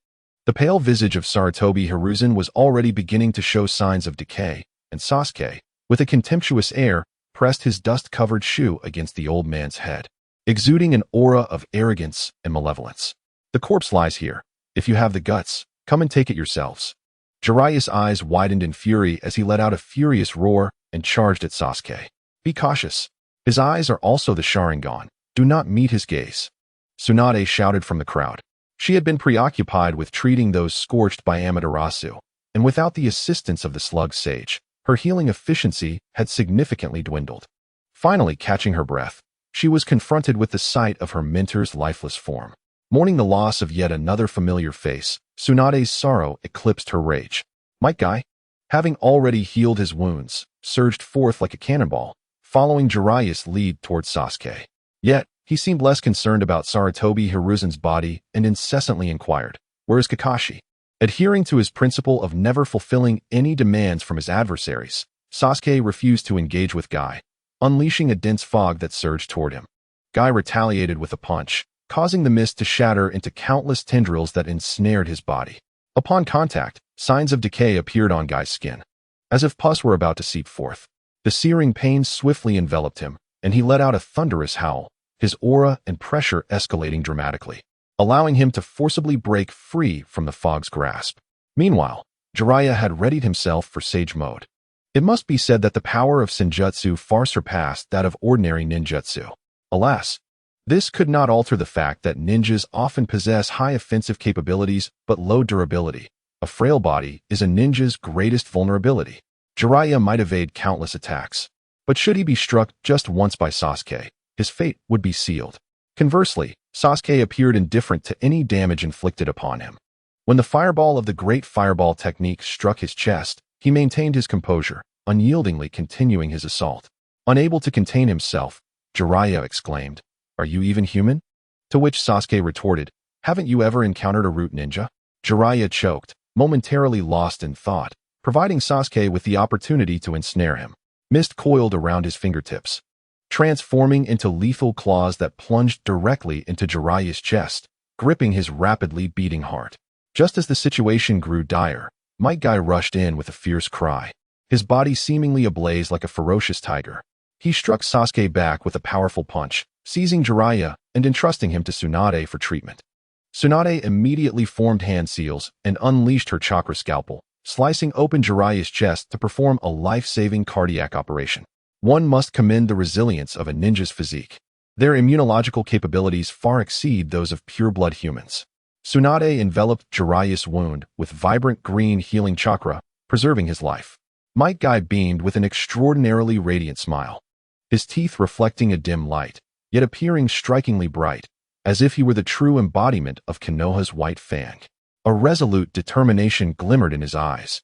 The pale visage of Sarutobi Hiruzen was already beginning to show signs of decay, and Sasuke, with a contemptuous air, pressed his dust-covered shoe against the old man's head, exuding an aura of arrogance and malevolence. The corpse lies here. If you have the guts, come and take it yourselves. Jiraiya's eyes widened in fury as he let out a furious roar and charged at Sasuke. Be cautious. His eyes are also the Sharingan. Do not meet his gaze. Tsunade shouted from the crowd. She had been preoccupied with treating those scorched by Amaterasu, and without the assistance of the slug sage, her healing efficiency had significantly dwindled. Finally catching her breath, she was confronted with the sight of her mentor's lifeless form. Mourning the loss of yet another familiar face, Tsunade's sorrow eclipsed her rage. Might Guy, having already healed his wounds, surged forth like a cannonball, following Jiraiya's lead towards Sasuke. Yet, he seemed less concerned about Sarutobi Hiruzen's body and incessantly inquired, "Where is Kakashi?" Adhering to his principle of never fulfilling any demands from his adversaries, Sasuke refused to engage with Guy, unleashing a dense fog that surged toward him. Guy retaliated with a punch, causing the mist to shatter into countless tendrils that ensnared his body. Upon contact, signs of decay appeared on Guy's skin, as if pus were about to seep forth. The searing pain swiftly enveloped him, and he let out a thunderous howl, his aura and pressure escalating dramatically, allowing him to forcibly break free from the fog's grasp. Meanwhile, Jiraiya had readied himself for Sage Mode. It must be said that the power of Senjutsu far surpassed that of ordinary ninjutsu. Alas, this could not alter the fact that ninjas often possess high offensive capabilities but low durability. A frail body is a ninja's greatest vulnerability. Jiraiya might evade countless attacks, but should he be struck just once by Sasuke, his fate would be sealed. Conversely, Sasuke appeared indifferent to any damage inflicted upon him. When the fireball of the Great Fireball technique struck his chest, he maintained his composure, unyieldingly continuing his assault. Unable to contain himself, Jiraiya exclaimed, "Are you even human?" To which Sasuke retorted, "Haven't you ever encountered a root ninja?" Jiraiya choked, momentarily lost in thought, providing Sasuke with the opportunity to ensnare him. Mist coiled around his fingertips, transforming into lethal claws that plunged directly into Jiraiya's chest, gripping his rapidly beating heart. Just as the situation grew dire, Might Guy rushed in with a fierce cry, his body seemingly ablaze like a ferocious tiger. He struck Sasuke back with a powerful punch, seizing Jiraiya and entrusting him to Tsunade for treatment. Tsunade immediately formed hand seals and unleashed her chakra scalpel, slicing open Jiraiya's chest to perform a life-saving cardiac operation. One must commend the resilience of a ninja's physique. Their immunological capabilities far exceed those of pure-blood humans. Tsunade enveloped Jiraiya's wound with vibrant green healing chakra, preserving his life. Might Guy beamed with an extraordinarily radiant smile, his teeth reflecting a dim light, yet appearing strikingly bright, as if he were the true embodiment of Konoha's white fang. A resolute determination glimmered in his eyes,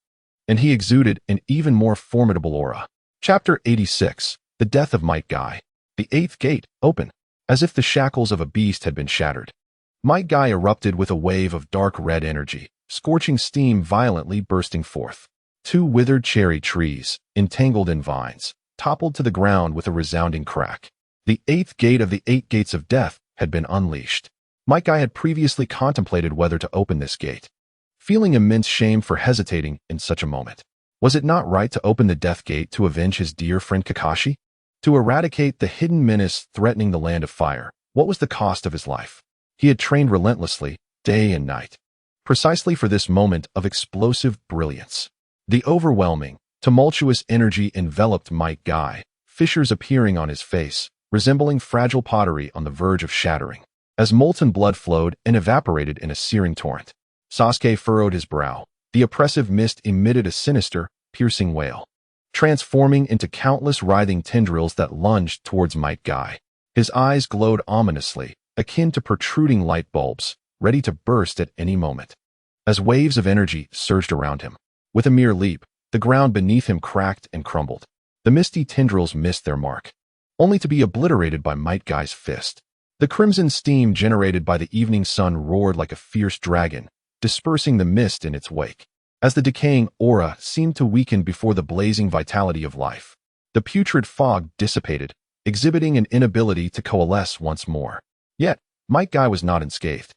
and he exuded an even more formidable aura. Chapter 86. The Death of Might Guy. The eighth gate, open, as if the shackles of a beast had been shattered. Might Guy erupted with a wave of dark red energy, scorching steam violently bursting forth. Two withered cherry trees, entangled in vines, toppled to the ground with a resounding crack. The eighth gate of the 8 gates of death had been unleashed. Might Guy had previously contemplated whether to open this gate, feeling immense shame for hesitating in such a moment. Was it not right to open the death gate to avenge his dear friend Kakashi? To eradicate the hidden menace threatening the land of fire? What was the cost of his life? He had trained relentlessly, day and night, precisely for this moment of explosive brilliance. The overwhelming, tumultuous energy enveloped Might Guy, fissures appearing on his face, resembling fragile pottery on the verge of shattering, as molten blood flowed and evaporated in a searing torrent. Sasuke furrowed his brow. The oppressive mist emitted a sinister, piercing wail, transforming into countless writhing tendrils that lunged towards Might Guy. His eyes glowed ominously, akin to protruding light bulbs, ready to burst at any moment. As waves of energy surged around him, with a mere leap, the ground beneath him cracked and crumbled. The misty tendrils missed their mark, only to be obliterated by Might Guy's fist. The crimson steam generated by the evening sun roared like a fierce dragon, dispersing the mist in its wake. as the decaying aura seemed to weaken before the blazing vitality of life. The putrid fog dissipated, exhibiting an inability to coalesce once more. Yet, Might Guy was not unscathed.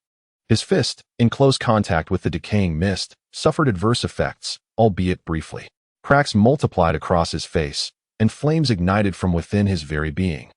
His fist, in close contact with the decaying mist, suffered adverse effects, albeit briefly. Cracks multiplied across his face, and flames ignited from within his very being,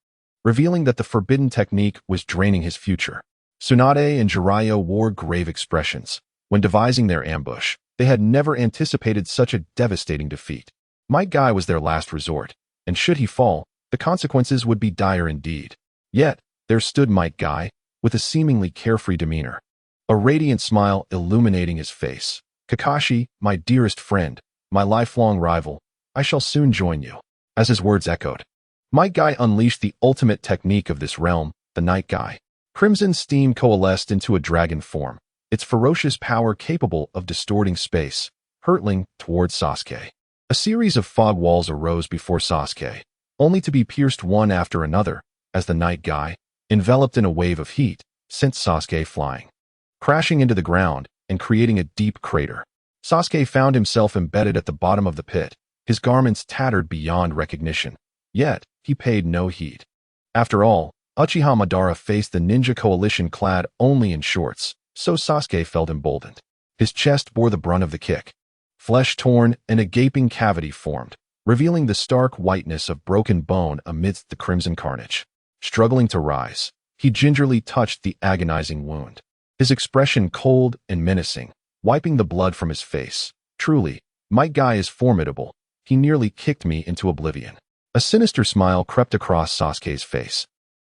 revealing that the forbidden technique was draining his future. Tsunade and Jiraiya wore grave expressions. When devising their ambush, they had never anticipated such a devastating defeat. Might Guy was their last resort, and should he fall, the consequences would be dire indeed. Yet, there stood Might Guy, with a seemingly carefree demeanor, a radiant smile illuminating his face. Kakashi, my dearest friend, my lifelong rival, I shall soon join you. As his words echoed, Might Guy unleashed the ultimate technique of this realm, the Night Guy. Crimson steam coalesced into a dragon form, its ferocious power capable of distorting space, hurtling towards Sasuke. A series of fog walls arose before Sasuke, only to be pierced one after another, as the Night Guy, enveloped in a wave of heat, sent Sasuke flying, crashing into the ground and creating a deep crater. Sasuke found himself embedded at the bottom of the pit, his garments tattered beyond recognition. Yet, he paid no heed. After all, Uchiha Madara faced the ninja coalition clad only in shorts, so Sasuke felt emboldened. His chest bore the brunt of the kick. Flesh torn and a gaping cavity formed, revealing the stark whiteness of broken bone amidst the crimson carnage. Struggling to rise, he gingerly touched the agonizing wound, his expression cold and menacing, wiping the blood from his face. Truly, Might Guy is formidable. He nearly kicked me into oblivion. A sinister smile crept across Sasuke's face,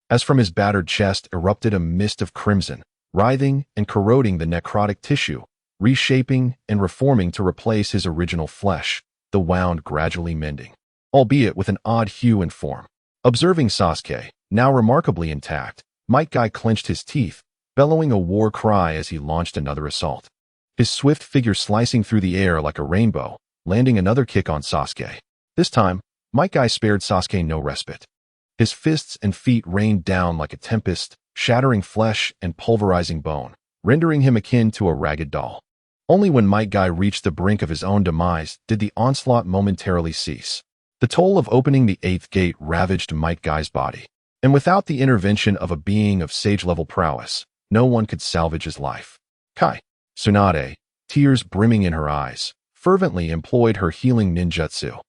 as from his battered chest erupted a mist of crimson, writhing and corroding the necrotic tissue, reshaping and reforming to replace his original flesh, the wound gradually mending, albeit with an odd hue and form. Observing Sasuke, now remarkably intact, Might Guy clenched his teeth, bellowing a war cry as he launched another assault. His swift figure slicing through the air like a rainbow, landing another kick on Sasuke. This time, Might Guy spared Sasuke no respite. His fists and feet rained down like a tempest, shattering flesh and pulverizing bone, rendering him akin to a ragged doll. Only when Might Guy reached the brink of his own demise did the onslaught momentarily cease. The toll of opening the eighth gate ravaged Might Guy's body, and without the intervention of a being of sage-level prowess, no one could salvage his life. Kai Tsunade, tears brimming in her eyes, fervently employed her healing ninjutsu,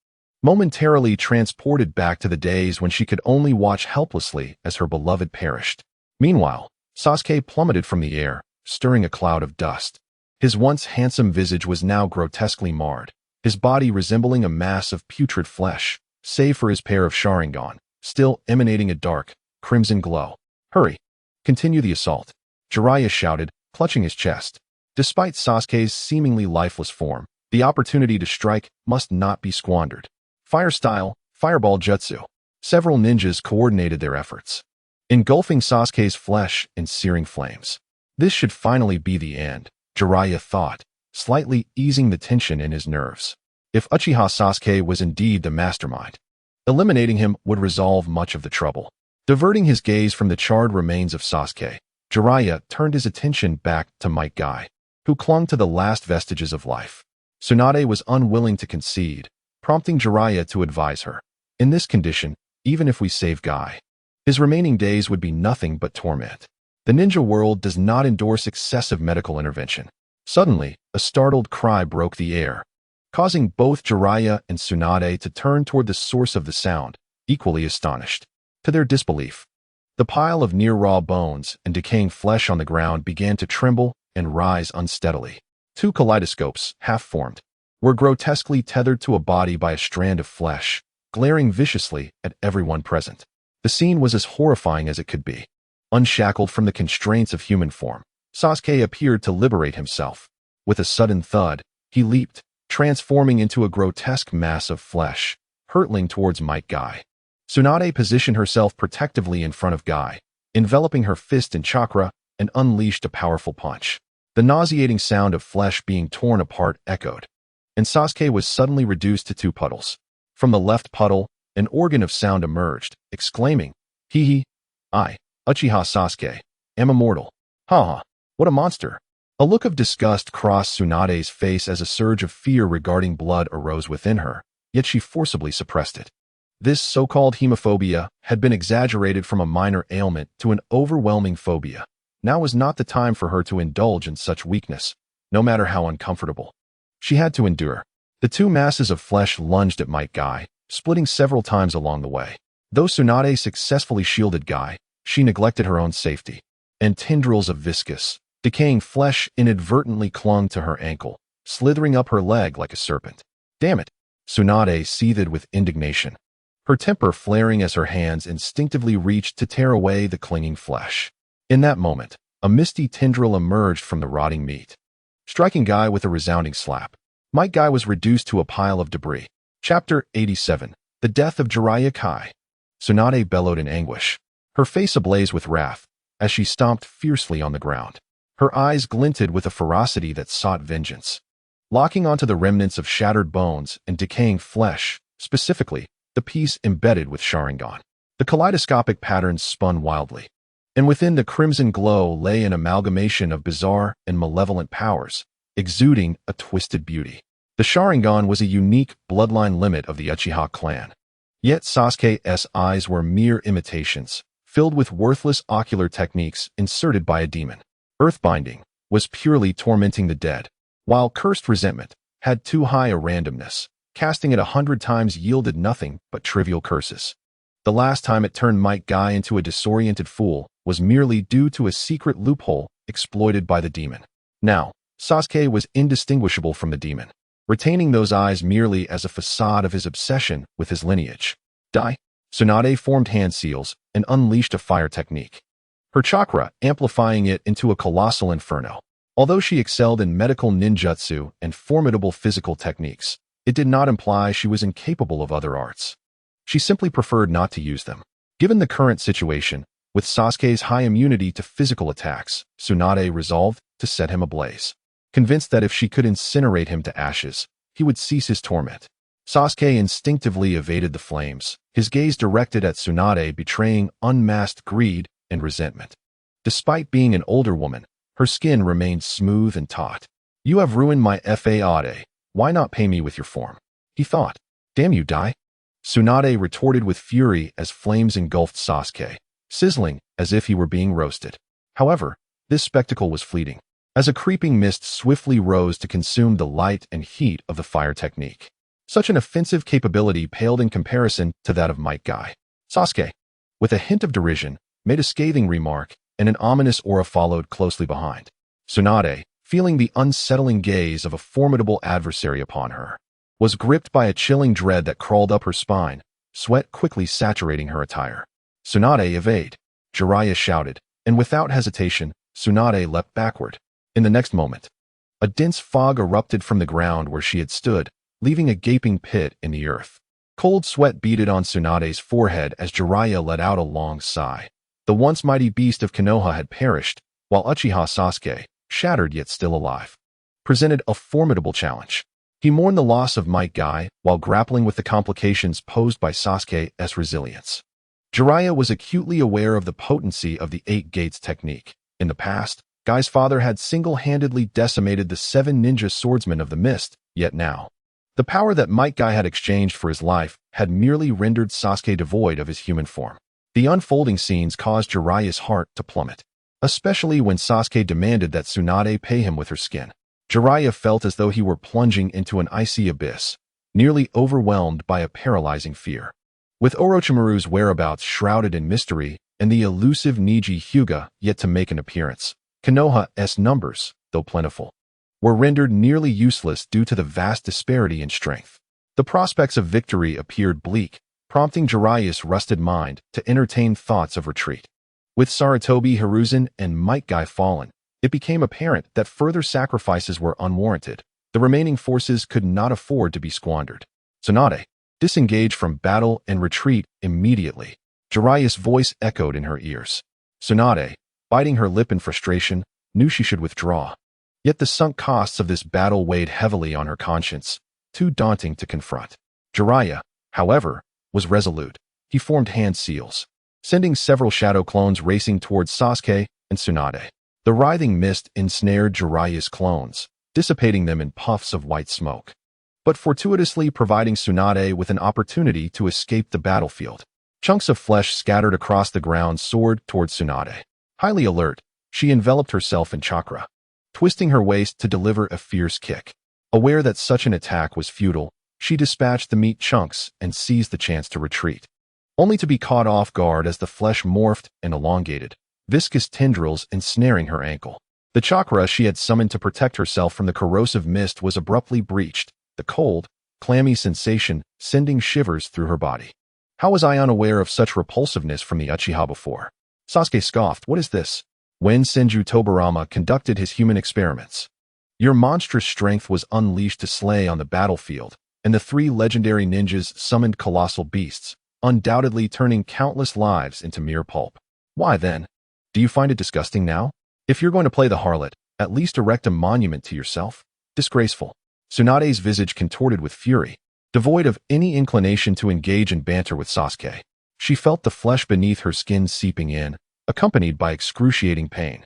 momentarily transported back to the days when she could only watch helplessly as her beloved perished. Meanwhile, Sasuke plummeted from the air, stirring a cloud of dust. His once handsome visage was now grotesquely marred, his body resembling a mass of putrid flesh, save for his pair of Sharingan, still emanating a dark, crimson glow. Hurry! Continue the assault, Jiraiya shouted, clutching his chest. Despite Sasuke's seemingly lifeless form, the opportunity to strike must not be squandered. Fire style, fireball jutsu. Several ninjas coordinated their efforts, engulfing Sasuke's flesh in searing flames. This should finally be the end, Jiraiya thought, slightly easing the tension in his nerves. If Uchiha Sasuke was indeed the mastermind, eliminating him would resolve much of the trouble. Diverting his gaze from the charred remains of Sasuke, Jiraiya turned his attention back to Might Guy, who clung to the last vestiges of life. Tsunade was unwilling to concede, prompting Jiraiya to advise her. In this condition, even if we save Guy, his remaining days would be nothing but torment. The ninja world does not endorse excessive medical intervention. Suddenly, a startled cry broke the air, causing both Jiraiya and Tsunade to turn toward the source of the sound, equally astonished. To their disbelief, the pile of near-raw bones and decaying flesh on the ground began to tremble and rise unsteadily. Two kaleidoscopes, half-formed, were grotesquely tethered to a body by a strand of flesh, glaring viciously at everyone present. The scene was as horrifying as it could be. Unshackled from the constraints of human form, Sasuke appeared to liberate himself. With a sudden thud, he leaped, transforming into a grotesque mass of flesh, hurtling towards Might Guy. Tsunade positioned herself protectively in front of Guy, enveloping her fist in chakra, and unleashed a powerful punch. The nauseating sound of flesh being torn apart echoed, and Sasuke was suddenly reduced to two puddles. From the left puddle, an organ of sound emerged, exclaiming, "Hee hee, I, Uchiha Sasuke, am immortal. Ha ha, what a monster." A look of disgust crossed Tsunade's face as a surge of fear regarding blood arose within her, yet she forcibly suppressed it. This so-called hemophobia had been exaggerated from a minor ailment to an overwhelming phobia. Now was not the time for her to indulge in such weakness, no matter how uncomfortable. She had to endure. The two masses of flesh lunged at Might Guy, splitting several times along the way. Though Tsunade successfully shielded Guy, she neglected her own safety, and tendrils of viscous, decaying flesh inadvertently clung to her ankle, slithering up her leg like a serpent. Damn it! Tsunade seethed with indignation, her temper flaring as her hands instinctively reached to tear away the clinging flesh. In that moment, a misty tendril emerged from the rotting meat, striking Guy with a resounding slap. Might Guy was reduced to a pile of debris. Chapter 87. The Death of Jiraiya Kai. Tsunade bellowed in anguish, her face ablaze with wrath, as she stomped fiercely on the ground. Her eyes glinted with a ferocity that sought vengeance. Locking onto the remnants of shattered bones and decaying flesh, specifically, the piece embedded with Sharingan. The kaleidoscopic patterns spun wildly, and within the crimson glow lay an amalgamation of bizarre and malevolent powers, exuding a twisted beauty. The Sharingan was a unique bloodline limit of the Uchiha clan. Yet Sasuke's eyes were mere imitations, filled with worthless ocular techniques inserted by a demon. Earthbinding was purely tormenting the dead, while Cursed Resentment had too high a randomness. Casting it 100 times yielded nothing but trivial curses. The last time it turned Might Guy into a disoriented fool was merely due to a secret loophole exploited by the demon. Now, Sasuke was indistinguishable from the demon, retaining those eyes merely as a facade of his obsession with his lineage. Die. Tsunade formed hand seals and unleashed a fire technique, her chakra amplifying it into a colossal inferno. Although she excelled in medical ninjutsu and formidable physical techniques, it did not imply she was incapable of other arts. She simply preferred not to use them. Given the current situation, with Sasuke's high immunity to physical attacks, Tsunade resolved to set him ablaze. Convinced that if she could incinerate him to ashes, he would cease his torment. Sasuke instinctively evaded the flames, his gaze directed at Tsunade, betraying unmasked greed and resentment. Despite being an older woman, her skin remained smooth and taut. "You have ruined my fade. Why not pay me with your form?" he thought. "Damn you, Dai." Tsunade retorted with fury as flames engulfed Sasuke, sizzling as if he were being roasted. However, this spectacle was fleeting, as a creeping mist swiftly rose to consume the light and heat of the fire technique. Such an offensive capability paled in comparison to that of Might Guy. Sasuke, with a hint of derision, made a scathing remark, and an ominous aura followed closely behind. Tsunade, feeling the unsettling gaze of a formidable adversary upon her, was gripped by a chilling dread that crawled up her spine, sweat quickly saturating her attire. "Tsunade, evade!" Jiraiya shouted, and without hesitation, Tsunade leapt backward. In the next moment, a dense fog erupted from the ground where she had stood, leaving a gaping pit in the earth. Cold sweat beaded on Tsunade's forehead as Jiraiya let out a long sigh. The once mighty beast of Konoha had perished, while Uchiha Sasuke, shattered yet still alive, presented a formidable challenge. He mourned the loss of Might Guy while grappling with the complications posed by Sasuke's resilience. Jiraiya was acutely aware of the potency of the Eight Gates technique. In the past, Guy's father had single-handedly decimated the 7 ninja swordsmen of the mist, yet now, the power that Might Guy had exchanged for his life had merely rendered Sasuke devoid of his human form. The unfolding scenes caused Jiraiya's heart to plummet, especially when Sasuke demanded that Tsunade pay him with her skin. Jiraiya felt as though he were plunging into an icy abyss, nearly overwhelmed by a paralyzing fear. With Orochimaru's whereabouts shrouded in mystery and the elusive Neji Hyuga yet to make an appearance, Konoha's numbers, though plentiful, were rendered nearly useless due to the vast disparity in strength. The prospects of victory appeared bleak, prompting Jiraiya's rusted mind to entertain thoughts of retreat. With Sarutobi Hiruzen and Might Guy fallen, it became apparent that further sacrifices were unwarranted. The remaining forces could not afford to be squandered. "Tsunade, disengage from battle and retreat immediately." Jiraiya's voice echoed in her ears. Tsunade, biting her lip in frustration, knew she should withdraw. Yet the sunk costs of this battle weighed heavily on her conscience, too daunting to confront. Jiraiya, however, was resolute. He formed hand seals, sending several shadow clones racing towards Sasuke and Tsunade. The writhing mist ensnared Jiraiya's clones, dissipating them in puffs of white smoke, but fortuitously providing Tsunade with an opportunity to escape the battlefield. Chunks of flesh scattered across the ground soared towards Tsunade. Highly alert, she enveloped herself in chakra, twisting her waist to deliver a fierce kick. Aware that such an attack was futile, she dispatched the meat chunks and seized the chance to retreat, only to be caught off guard as the flesh morphed and elongated, viscous tendrils ensnaring her ankle. The chakra she had summoned to protect herself from the corrosive mist was abruptly breached, the cold, clammy sensation sending shivers through her body. How was I unaware of such repulsiveness from the Uchiha before? Sasuke scoffed. What is this? When Senju Tobarama conducted his human experiments, your monstrous strength was unleashed to slay on the battlefield, and the 3 legendary ninjas summoned colossal beasts, undoubtedly turning countless lives into mere pulp. Why then? Do you find it disgusting now? If you're going to play the harlot, at least erect a monument to yourself. Disgraceful. Tsunade's visage contorted with fury, devoid of any inclination to engage in banter with Sasuke. She felt the flesh beneath her skin seeping in, accompanied by excruciating pain,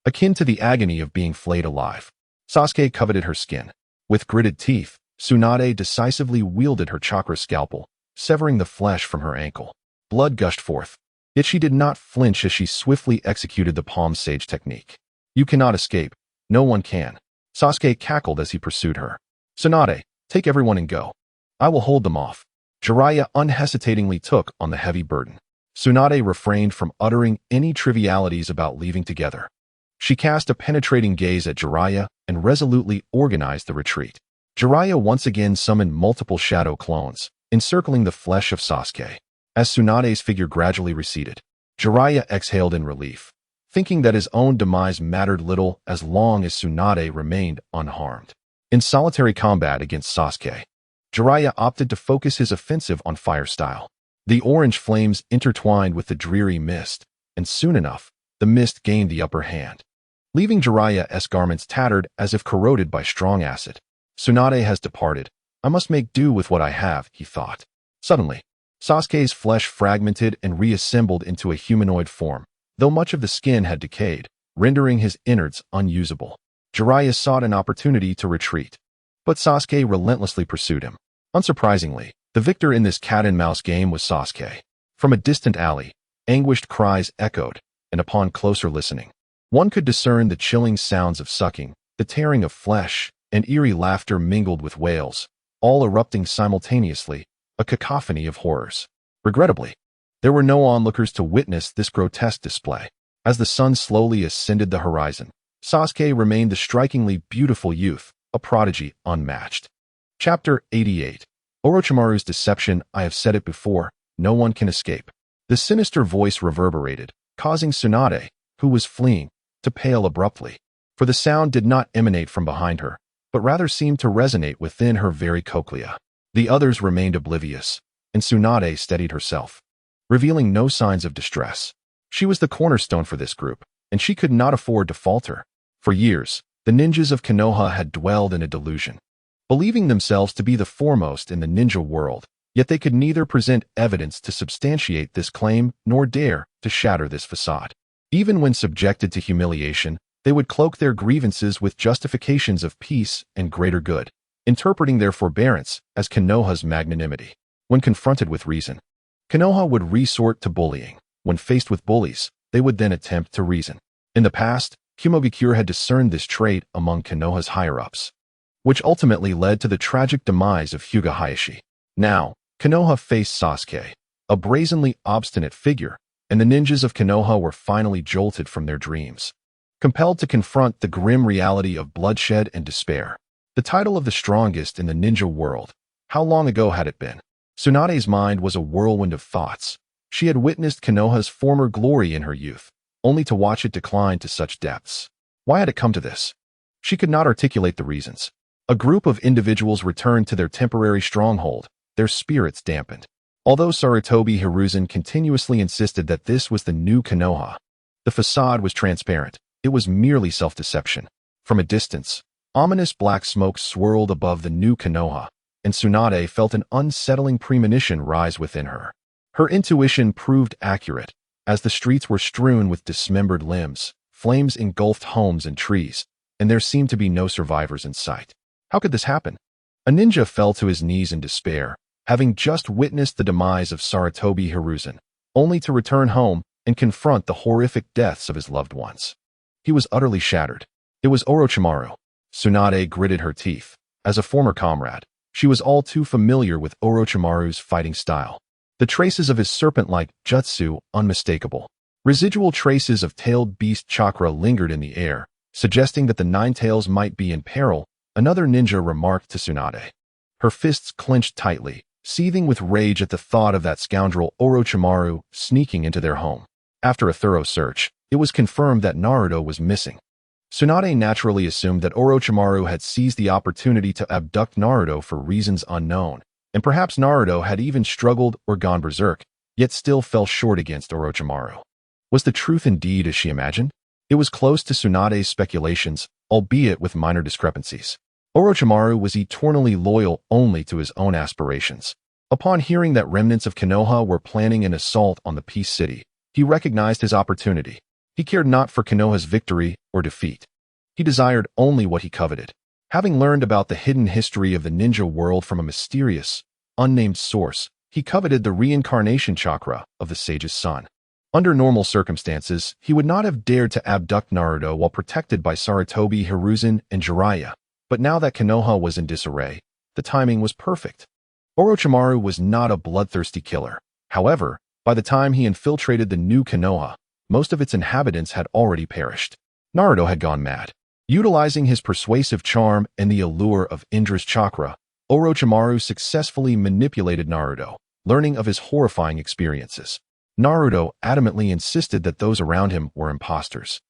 akin to the agony of being flayed alive. Sasuke coveted her skin. With gritted teeth, Tsunade decisively wielded her chakra scalpel, severing the flesh from her ankle. Blood gushed forth, yet she did not flinch as she swiftly executed the palm sage technique. You cannot escape. No one can. Sasuke cackled as he pursued her. Tsunade, take everyone and go. I will hold them off. Jiraiya unhesitatingly took on the heavy burden. Tsunade refrained from uttering any trivialities about leaving together. She cast a penetrating gaze at Jiraiya and resolutely organized the retreat. Jiraiya once again summoned multiple shadow clones, encircling the flesh of Sasuke. As Tsunade's figure gradually receded, Jiraiya exhaled in relief, thinking that his own demise mattered little as long as Tsunade remained unharmed. In solitary combat against Sasuke, Jiraiya opted to focus his offensive on fire style. The orange flames intertwined with the dreary mist, and soon enough, the mist gained the upper hand, leaving Jiraiya's garments tattered as if corroded by strong acid. Tsunade has departed. I must make do with what I have, he thought. Suddenly, Sasuke's flesh fragmented and reassembled into a humanoid form, though much of the skin had decayed, rendering his innards unusable. Jiraiya sought an opportunity to retreat, but Sasuke relentlessly pursued him. Unsurprisingly, the victor in this cat-and-mouse game was Sasuke. From a distant alley, anguished cries echoed, and upon closer listening, one could discern the chilling sounds of sucking, the tearing of flesh, and eerie laughter mingled with wails, all erupting simultaneously, a cacophony of horrors. Regrettably, there were no onlookers to witness this grotesque display. As the sun slowly ascended the horizon, Sasuke remained the strikingly beautiful youth, a prodigy unmatched. Chapter 88. Orochimaru's deception. I have said it before, no one can escape. The sinister voice reverberated, causing Tsunade, who was fleeing, to pale abruptly, for the sound did not emanate from behind her, but rather seemed to resonate within her very cochlea. The others remained oblivious, and Tsunade steadied herself, revealing no signs of distress. She was the cornerstone for this group, and she could not afford to falter. For years, the ninjas of Konoha had dwelled in a delusion, believing themselves to be the foremost in the ninja world, yet they could neither present evidence to substantiate this claim nor dare to shatter this facade. Even when subjected to humiliation, they would cloak their grievances with justifications of peace and greater good, interpreting their forbearance as Konoha's magnanimity. When confronted with reason, Konoha would resort to bullying. When faced with bullies, they would then attempt to reason. In the past, Kumogakure had discerned this trait among Konoha's higher-ups, which ultimately led to the tragic demise of Hyuga Hayashi. Now, Konoha faced Sasuke, a brazenly obstinate figure, and the ninjas of Konoha were finally jolted from their dreams, compelled to confront the grim reality of bloodshed and despair. The title of the strongest in the ninja world. How long ago had it been? Tsunade's mind was a whirlwind of thoughts. She had witnessed Konoha's former glory in her youth, only to watch it decline to such depths. Why had it come to this? She could not articulate the reasons. A group of individuals returned to their temporary stronghold, their spirits dampened. Although Sarutobi Hiruzen continuously insisted that this was the new Konoha, the facade was transparent. It was merely self-deception. From a distance, ominous black smoke swirled above the new Konoha, and Tsunade felt an unsettling premonition rise within her. Her intuition proved accurate, as the streets were strewn with dismembered limbs, flames engulfed homes and trees, and there seemed to be no survivors in sight. How could this happen? A ninja fell to his knees in despair, having just witnessed the demise of Sarutobi Hiruzen, only to return home and confront the horrific deaths of his loved ones. He was utterly shattered. It was Orochimaru. Tsunade gritted her teeth. As a former comrade, she was all too familiar with Orochimaru's fighting style. The traces of his serpent-like jutsu unmistakable. Residual traces of tailed beast chakra lingered in the air, suggesting that the Nine Tails might be in peril. Another ninja remarked to Tsunade. Her fists clenched tightly, seething with rage at the thought of that scoundrel Orochimaru sneaking into their home. After a thorough search, it was confirmed that Naruto was missing. Tsunade naturally assumed that Orochimaru had seized the opportunity to abduct Naruto for reasons unknown, and perhaps Naruto had even struggled or gone berserk, yet still fell short against Orochimaru. Was the truth indeed as she imagined? It was close to Tsunade's speculations, albeit with minor discrepancies. Orochimaru was eternally loyal only to his own aspirations. Upon hearing that remnants of Konoha were planning an assault on the Peace City, he recognized his opportunity. He cared not for Konoha's victory or defeat. He desired only what he coveted. Having learned about the hidden history of the ninja world from a mysterious, unnamed source, he coveted the reincarnation chakra of the sage's son. Under normal circumstances, he would not have dared to abduct Naruto while protected by Sarutobi, Hiruzen, and Jiraiya. But now that Konoha was in disarray, the timing was perfect. Orochimaru was not a bloodthirsty killer. However, by the time he infiltrated the new Konoha, most of its inhabitants had already perished. Naruto had gone mad. Utilizing his persuasive charm and the allure of Indra's chakra, Orochimaru successfully manipulated Naruto, learning of his horrifying experiences. Naruto adamantly insisted that those around him were imposters,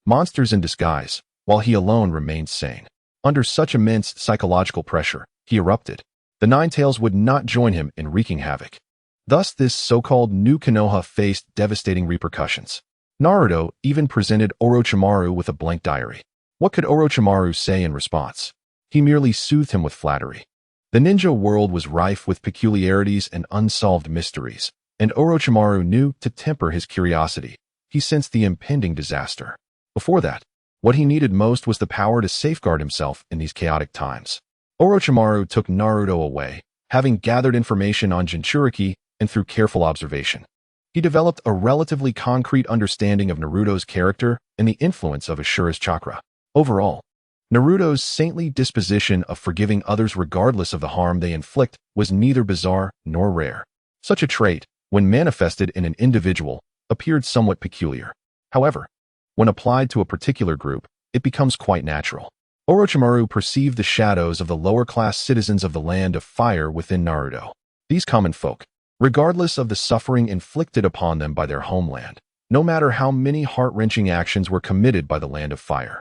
monsters in disguise, while he alone remained sane. Under such immense psychological pressure, he erupted. The Nine Tails would not join him in wreaking havoc. Thus, this so-called new Konoha faced devastating repercussions. Naruto even presented Orochimaru with a blank diary. What could Orochimaru say in response? He merely soothed him with flattery. The ninja world was rife with peculiarities and unsolved mysteries, and Orochimaru knew to temper his curiosity. He sensed the impending disaster. Before that, what he needed most was the power to safeguard himself in these chaotic times. Orochimaru took Naruto away, having gathered information on Jinchuriki and through careful observation. He developed a relatively concrete understanding of Naruto's character and the influence of Ashura's chakra. Overall, Naruto's saintly disposition of forgiving others regardless of the harm they inflict was neither bizarre nor rare. Such a trait, when manifested in an individual, appeared somewhat peculiar. However, when applied to a particular group, it becomes quite natural. Orochimaru perceived the shadows of the lower-class citizens of the Land of Fire within Naruto. These common folk, regardless of the suffering inflicted upon them by their homeland, no matter how many heart-wrenching actions were committed by the Land of Fire,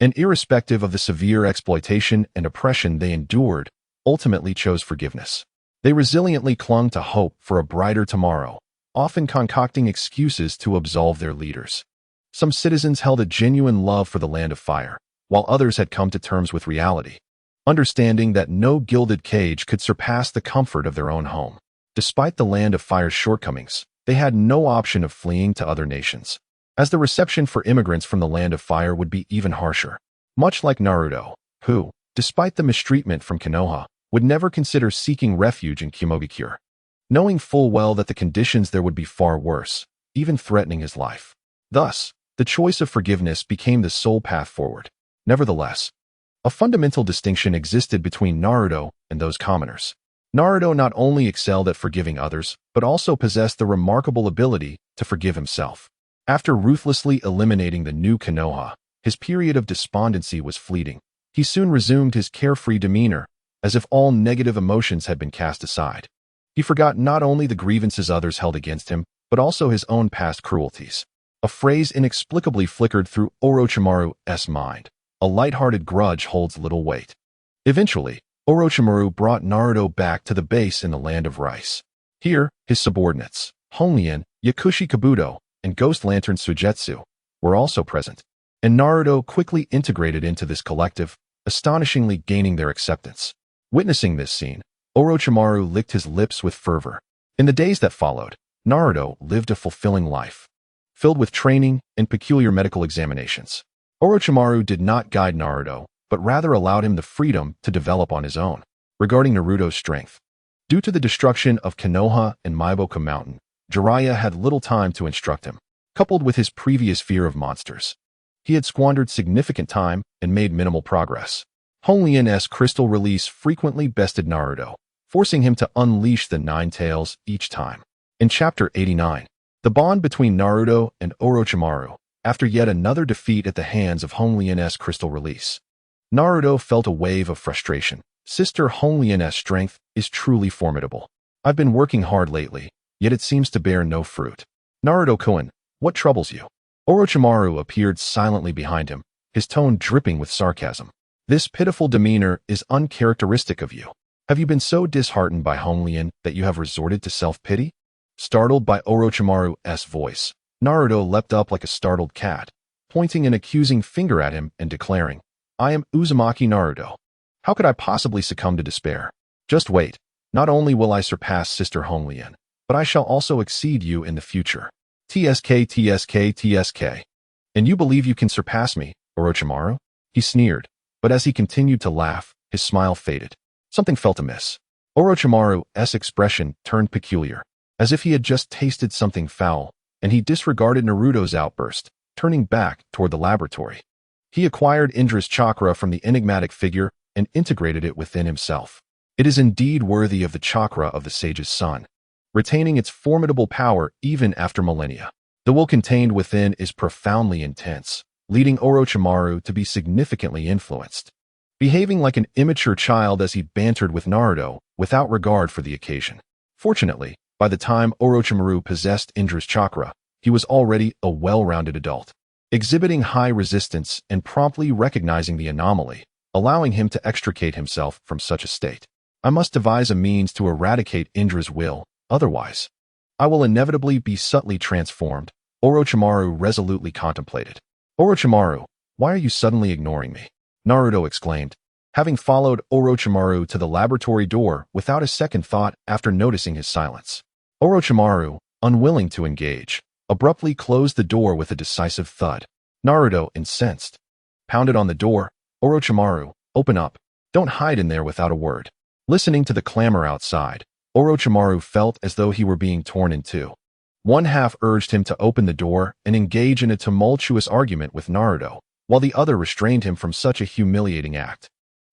and irrespective of the severe exploitation and oppression they endured, ultimately chose forgiveness. They resiliently clung to hope for a brighter tomorrow, often concocting excuses to absolve their leaders. Some citizens held a genuine love for the Land of Fire, while others had come to terms with reality, understanding that no gilded cage could surpass the comfort of their own home. Despite the Land of Fire's shortcomings, they had no option of fleeing to other nations, as the reception for immigrants from the Land of Fire would be even harsher. Much like Naruto, who, despite the mistreatment from Konoha, would never consider seeking refuge in Kimogakure, knowing full well that the conditions there would be far worse, even threatening his life. Thus, the choice of forgiveness became the sole path forward. Nevertheless, a fundamental distinction existed between Naruto and those commoners. Naruto not only excelled at forgiving others, but also possessed the remarkable ability to forgive himself. After ruthlessly eliminating the new Konoha, his period of despondency was fleeting. He soon resumed his carefree demeanor, as if all negative emotions had been cast aside. He forgot not only the grievances others held against him, but also his own past cruelties. A phrase inexplicably flickered through Orochimaru's mind. A light-hearted grudge holds little weight. Eventually, Orochimaru brought Naruto back to the base in the Land of Rice. Here, his subordinates, Honlien, Yakushi Kabuto, and Ghost Lantern Suigetsu, were also present, and Naruto quickly integrated into this collective, astonishingly gaining their acceptance. Witnessing this scene, Orochimaru licked his lips with fervor. In the days that followed, Naruto lived a fulfilling life. filled with training and peculiar medical examinations. Orochimaru did not guide Naruto, but rather allowed him the freedom to develop on his own. Regarding Naruto's strength, due to the destruction of Konoha and Maiboku Mountain, Jiraiya had little time to instruct him. Coupled with his previous fear of monsters, he had squandered significant time and made minimal progress. Honglian's crystal release frequently bested Naruto, forcing him to unleash the Nine Tails each time. In Chapter 89, the bond between Naruto and Orochimaru, after yet another defeat at the hands of Honglian's crystal release. Naruto felt a wave of frustration. Sister Honglian's strength is truly formidable. I've been working hard lately, yet it seems to bear no fruit. Naruto-kun, what troubles you? Orochimaru appeared silently behind him, his tone dripping with sarcasm. This pitiful demeanor is uncharacteristic of you. Have you been so disheartened by Honglian that you have resorted to self-pity? Startled by Orochimaru's voice, Naruto leapt up like a startled cat, pointing an accusing finger at him and declaring, I am Uzumaki Naruto. How could I possibly succumb to despair? Just wait. Not only will I surpass Sister Honglian, but I shall also exceed you in the future. TSK. And you believe you can surpass me, Orochimaru? He sneered, but as he continued to laugh, his smile faded. Something felt amiss. Orochimaru's expression turned peculiar, as if he had just tasted something foul, and he disregarded Naruto's outburst, turning back toward the laboratory. He acquired Indra's chakra from the enigmatic figure and integrated it within himself. It is indeed worthy of the chakra of the sage's son, retaining its formidable power even after millennia. The will contained within is profoundly intense, leading Orochimaru to be significantly influenced, behaving like an immature child as he bantered with Naruto without regard for the occasion. Fortunately, by the time Orochimaru possessed Indra's chakra, he was already a well-rounded adult, exhibiting high resistance and promptly recognizing the anomaly, allowing him to extricate himself from such a state. I must devise a means to eradicate Indra's will, otherwise I will inevitably be subtly transformed, Orochimaru resolutely contemplated. Orochimaru, why are you suddenly ignoring me? Naruto exclaimed, having followed Orochimaru to the laboratory door without a second thought after noticing his silence. Orochimaru, unwilling to engage, abruptly closed the door with a decisive thud. Naruto, incensed, pounded on the door. Orochimaru, open up. Don't hide in there without a word. Listening to the clamor outside, Orochimaru felt as though he were being torn in two. One half urged him to open the door and engage in a tumultuous argument with Naruto, while the other restrained him from such a humiliating act.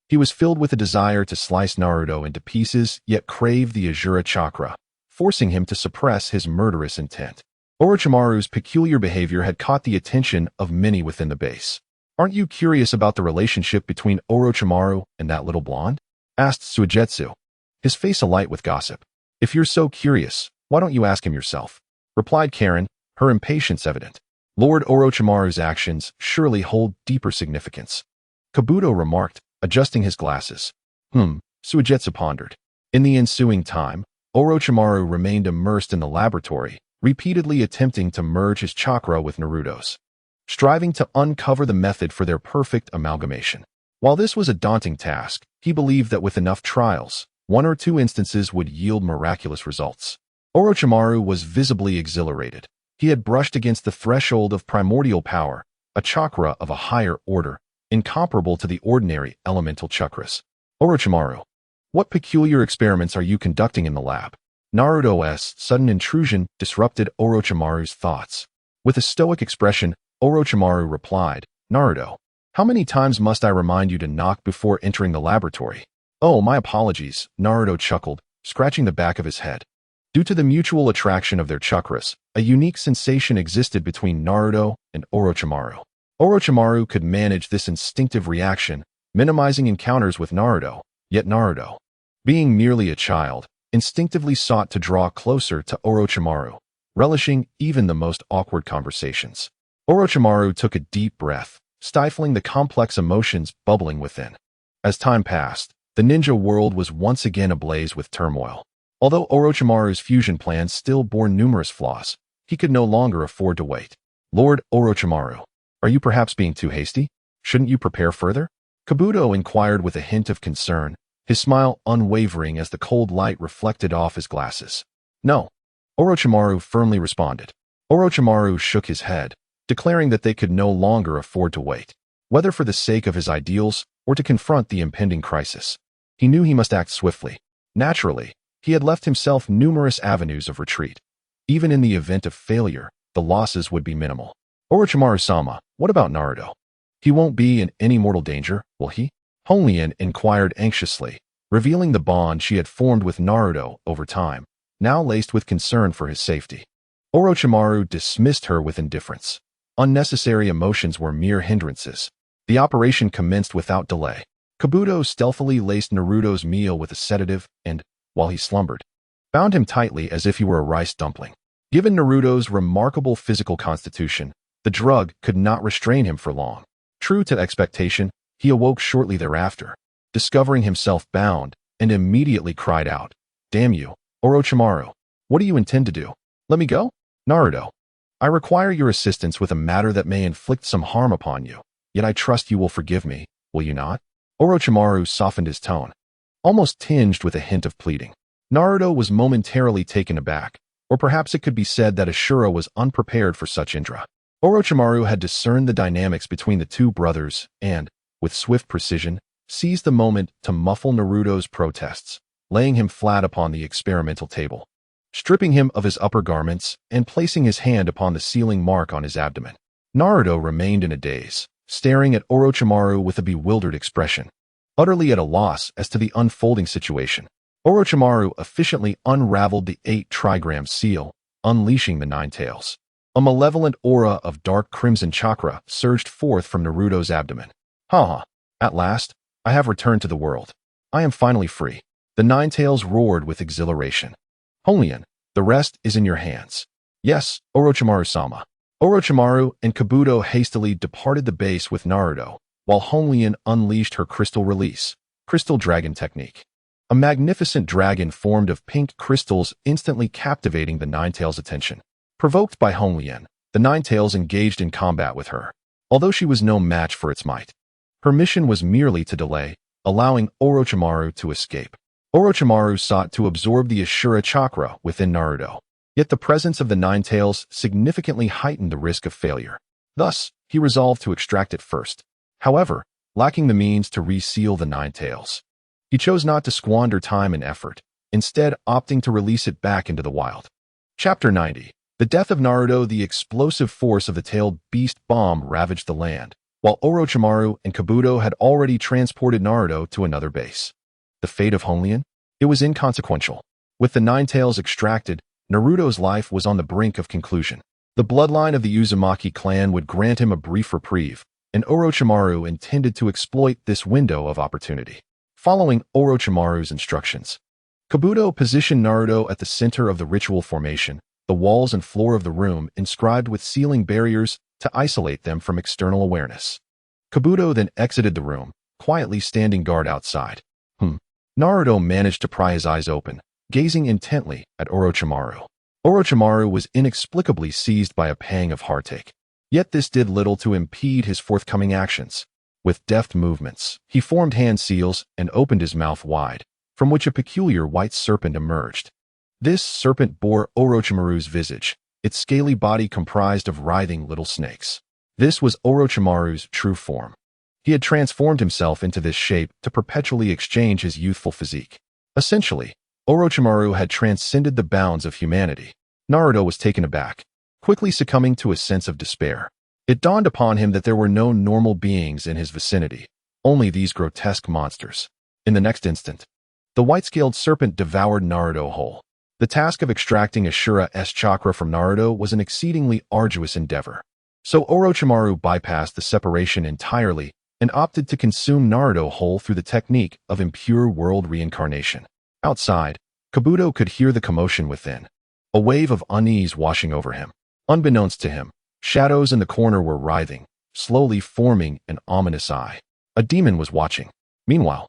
He was filled with a desire to slice Naruto into pieces, yet craved the Asura chakra, forcing him to suppress his murderous intent. Orochimaru's peculiar behavior had caught the attention of many within the base. Aren't you curious about the relationship between Orochimaru and that little blonde? Asked Suigetsu, his face alight with gossip. If you're so curious, why don't you ask him yourself? Replied Karen, her impatience evident. Lord Orochimaru's actions surely hold deeper significance. Kabuto remarked, adjusting his glasses. Suigetsu pondered. In the ensuing time, Orochimaru remained immersed in the laboratory, repeatedly attempting to merge his chakra with Naruto's, striving to uncover the method for their perfect amalgamation. While this was a daunting task, he believed that with enough trials, one or two instances would yield miraculous results. Orochimaru was visibly exhilarated. He had brushed against the threshold of primordial power, a chakra of a higher order, incomparable to the ordinary elemental chakras. Orochimaru, what peculiar experiments are you conducting in the lab? Naruto's sudden intrusion disrupted Orochimaru's thoughts. With a stoic expression, Orochimaru replied, Naruto, how many times must I remind you to knock before entering the laboratory? Oh, my apologies, Naruto chuckled, scratching the back of his head. Due to the mutual attraction of their chakras, a unique sensation existed between Naruto and Orochimaru. Orochimaru could manage this instinctive reaction, minimizing encounters with Naruto, yet Naruto, being merely a child, instinctively sought to draw closer to Orochimaru, relishing even the most awkward conversations. Orochimaru took a deep breath, stifling the complex emotions bubbling within. As time passed, the ninja world was once again ablaze with turmoil. Although Orochimaru's fusion plans still bore numerous flaws, he could no longer afford to wait. Lord Orochimaru, are you perhaps being too hasty? Shouldn't you prepare further? Kabuto inquired with a hint of concern, his smile unwavering as the cold light reflected off his glasses. No, Orochimaru firmly responded. Orochimaru shook his head, declaring that they could no longer afford to wait. Whether for the sake of his ideals or to confront the impending crisis, he knew he must act swiftly. Naturally, he had left himself numerous avenues of retreat. Even in the event of failure, the losses would be minimal. Orochimaru-sama, what about Naruto? He won't be in any mortal danger, will he? Honglin inquired anxiously, revealing the bond she had formed with Naruto over time, now laced with concern for his safety. Orochimaru dismissed her with indifference. Unnecessary emotions were mere hindrances. The operation commenced without delay. Kabuto stealthily laced Naruto's meal with a sedative and, while he slumbered, bound him tightly as if he were a rice dumpling. Given Naruto's remarkable physical constitution, the drug could not restrain him for long. True to expectation, he awoke shortly thereafter, discovering himself bound, and immediately cried out, "Damn you, Orochimaru! What do you intend to do? Let me go? Naruto, I require your assistance with a matter that may inflict some harm upon you, yet I trust you will forgive me, will you not?" Orochimaru softened his tone, almost tinged with a hint of pleading. Naruto was momentarily taken aback, or perhaps it could be said that Ashura was unprepared for such Indra. Orochimaru had discerned the dynamics between the two brothers and, with swift precision, seized the moment to muffle Naruto's protests, laying him flat upon the experimental table, stripping him of his upper garments, and placing his hand upon the sealing mark on his abdomen. Naruto remained in a daze, staring at Orochimaru with a bewildered expression, utterly at a loss as to the unfolding situation. Orochimaru efficiently unraveled the 8-trigram seal, unleashing the 9 tails. A malevolent aura of dark crimson chakra surged forth from Naruto's abdomen. "Ha! At last, I have returned to the world. I am finally free." The 9 tails roared with exhilaration. "Honglin, the rest is in your hands." "Yes, Orochimaru-sama." Orochimaru and Kabuto hastily departed the base with Naruto, while Honglin unleashed her crystal release, crystal dragon technique. A magnificent dragon formed of pink crystals instantly captivating the 9 tails' attention. Provoked by Honglin, the 9 tails engaged in combat with her, although she was no match for its might. Her mission was merely to delay, allowing Orochimaru to escape. Orochimaru sought to absorb the Ashura chakra within Naruto, yet the presence of the 9 tails significantly heightened the risk of failure. Thus, he resolved to extract it first. However, lacking the means to reseal the 9 tails, he chose not to squander time and effort, instead opting to release it back into the wild. Chapter 90. The death of Naruto. The explosive force of the tailed beast bomb ravaged the land, while Orochimaru and Kabuto had already transported Naruto to another base. The fate of Honglin? It was inconsequential. With the 9 tails extracted, Naruto's life was on the brink of conclusion. The bloodline of the Uzumaki clan would grant him a brief reprieve, and Orochimaru intended to exploit this window of opportunity. Following Orochimaru's instructions, Kabuto positioned Naruto at the center of the ritual formation, the walls and floor of the room inscribed with sealing barriers to isolate them from external awareness. Kabuto then exited the room, quietly standing guard outside. Naruto managed to pry his eyes open, gazing intently at Orochimaru. Orochimaru was inexplicably seized by a pang of heartache. Yet this did little to impede his forthcoming actions. With deft movements, he formed hand seals and opened his mouth wide, from which a peculiar white serpent emerged. This serpent bore Orochimaru's visage, its scaly body comprised of writhing little snakes. This was Orochimaru's true form. He had transformed himself into this shape to perpetually exchange his youthful physique. Essentially, Orochimaru had transcended the bounds of humanity. Naruto was taken aback, quickly succumbing to a sense of despair. It dawned upon him that there were no normal beings in his vicinity, only these grotesque monsters. In the next instant, the white-scaled serpent devoured Naruto whole. The task of extracting Ashura's chakra from Naruto was an exceedingly arduous endeavor. So Orochimaru bypassed the separation entirely and opted to consume Naruto whole through the technique of impure world reincarnation. Outside, Kabuto could hear the commotion within, a wave of unease washing over him. Unbeknownst to him, shadows in the corner were writhing, slowly forming an ominous eye. A demon was watching. Meanwhile,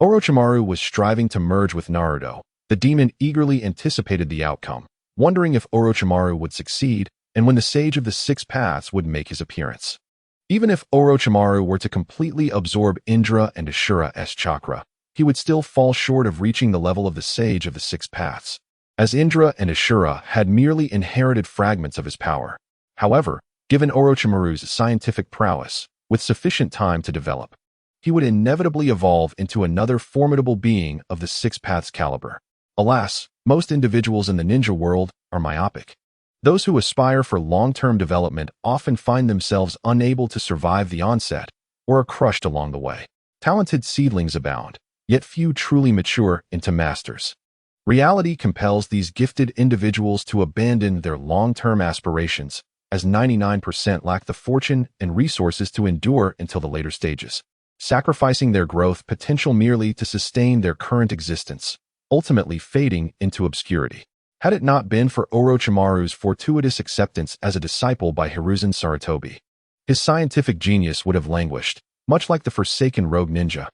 Orochimaru was striving to merge with Naruto. The demon eagerly anticipated the outcome, wondering if Orochimaru would succeed and when the Sage of the Six Paths would make his appearance. Even if Orochimaru were to completely absorb Indra and Ashura's chakra, he would still fall short of reaching the level of the Sage of the Six Paths. as Indra and Ashura had merely inherited fragments of his power. However, given Orochimaru's scientific prowess, with sufficient time to develop, he would inevitably evolve into another formidable being of the Six Paths caliber. Alas, most individuals in the ninja world are myopic. Those who aspire for long-term development often find themselves unable to survive the onset or are crushed along the way. Talented seedlings abound, yet few truly mature into masters. Reality compels these gifted individuals to abandon their long-term aspirations, as 99% lack the fortune and resources to endure until the later stages, sacrificing their growth potential merely to sustain their current existence, ultimately fading into obscurity. Had it not been for Orochimaru's fortuitous acceptance as a disciple by Hiruzen Sarutobi, his scientific genius would have languished, much like the forsaken rogue ninja.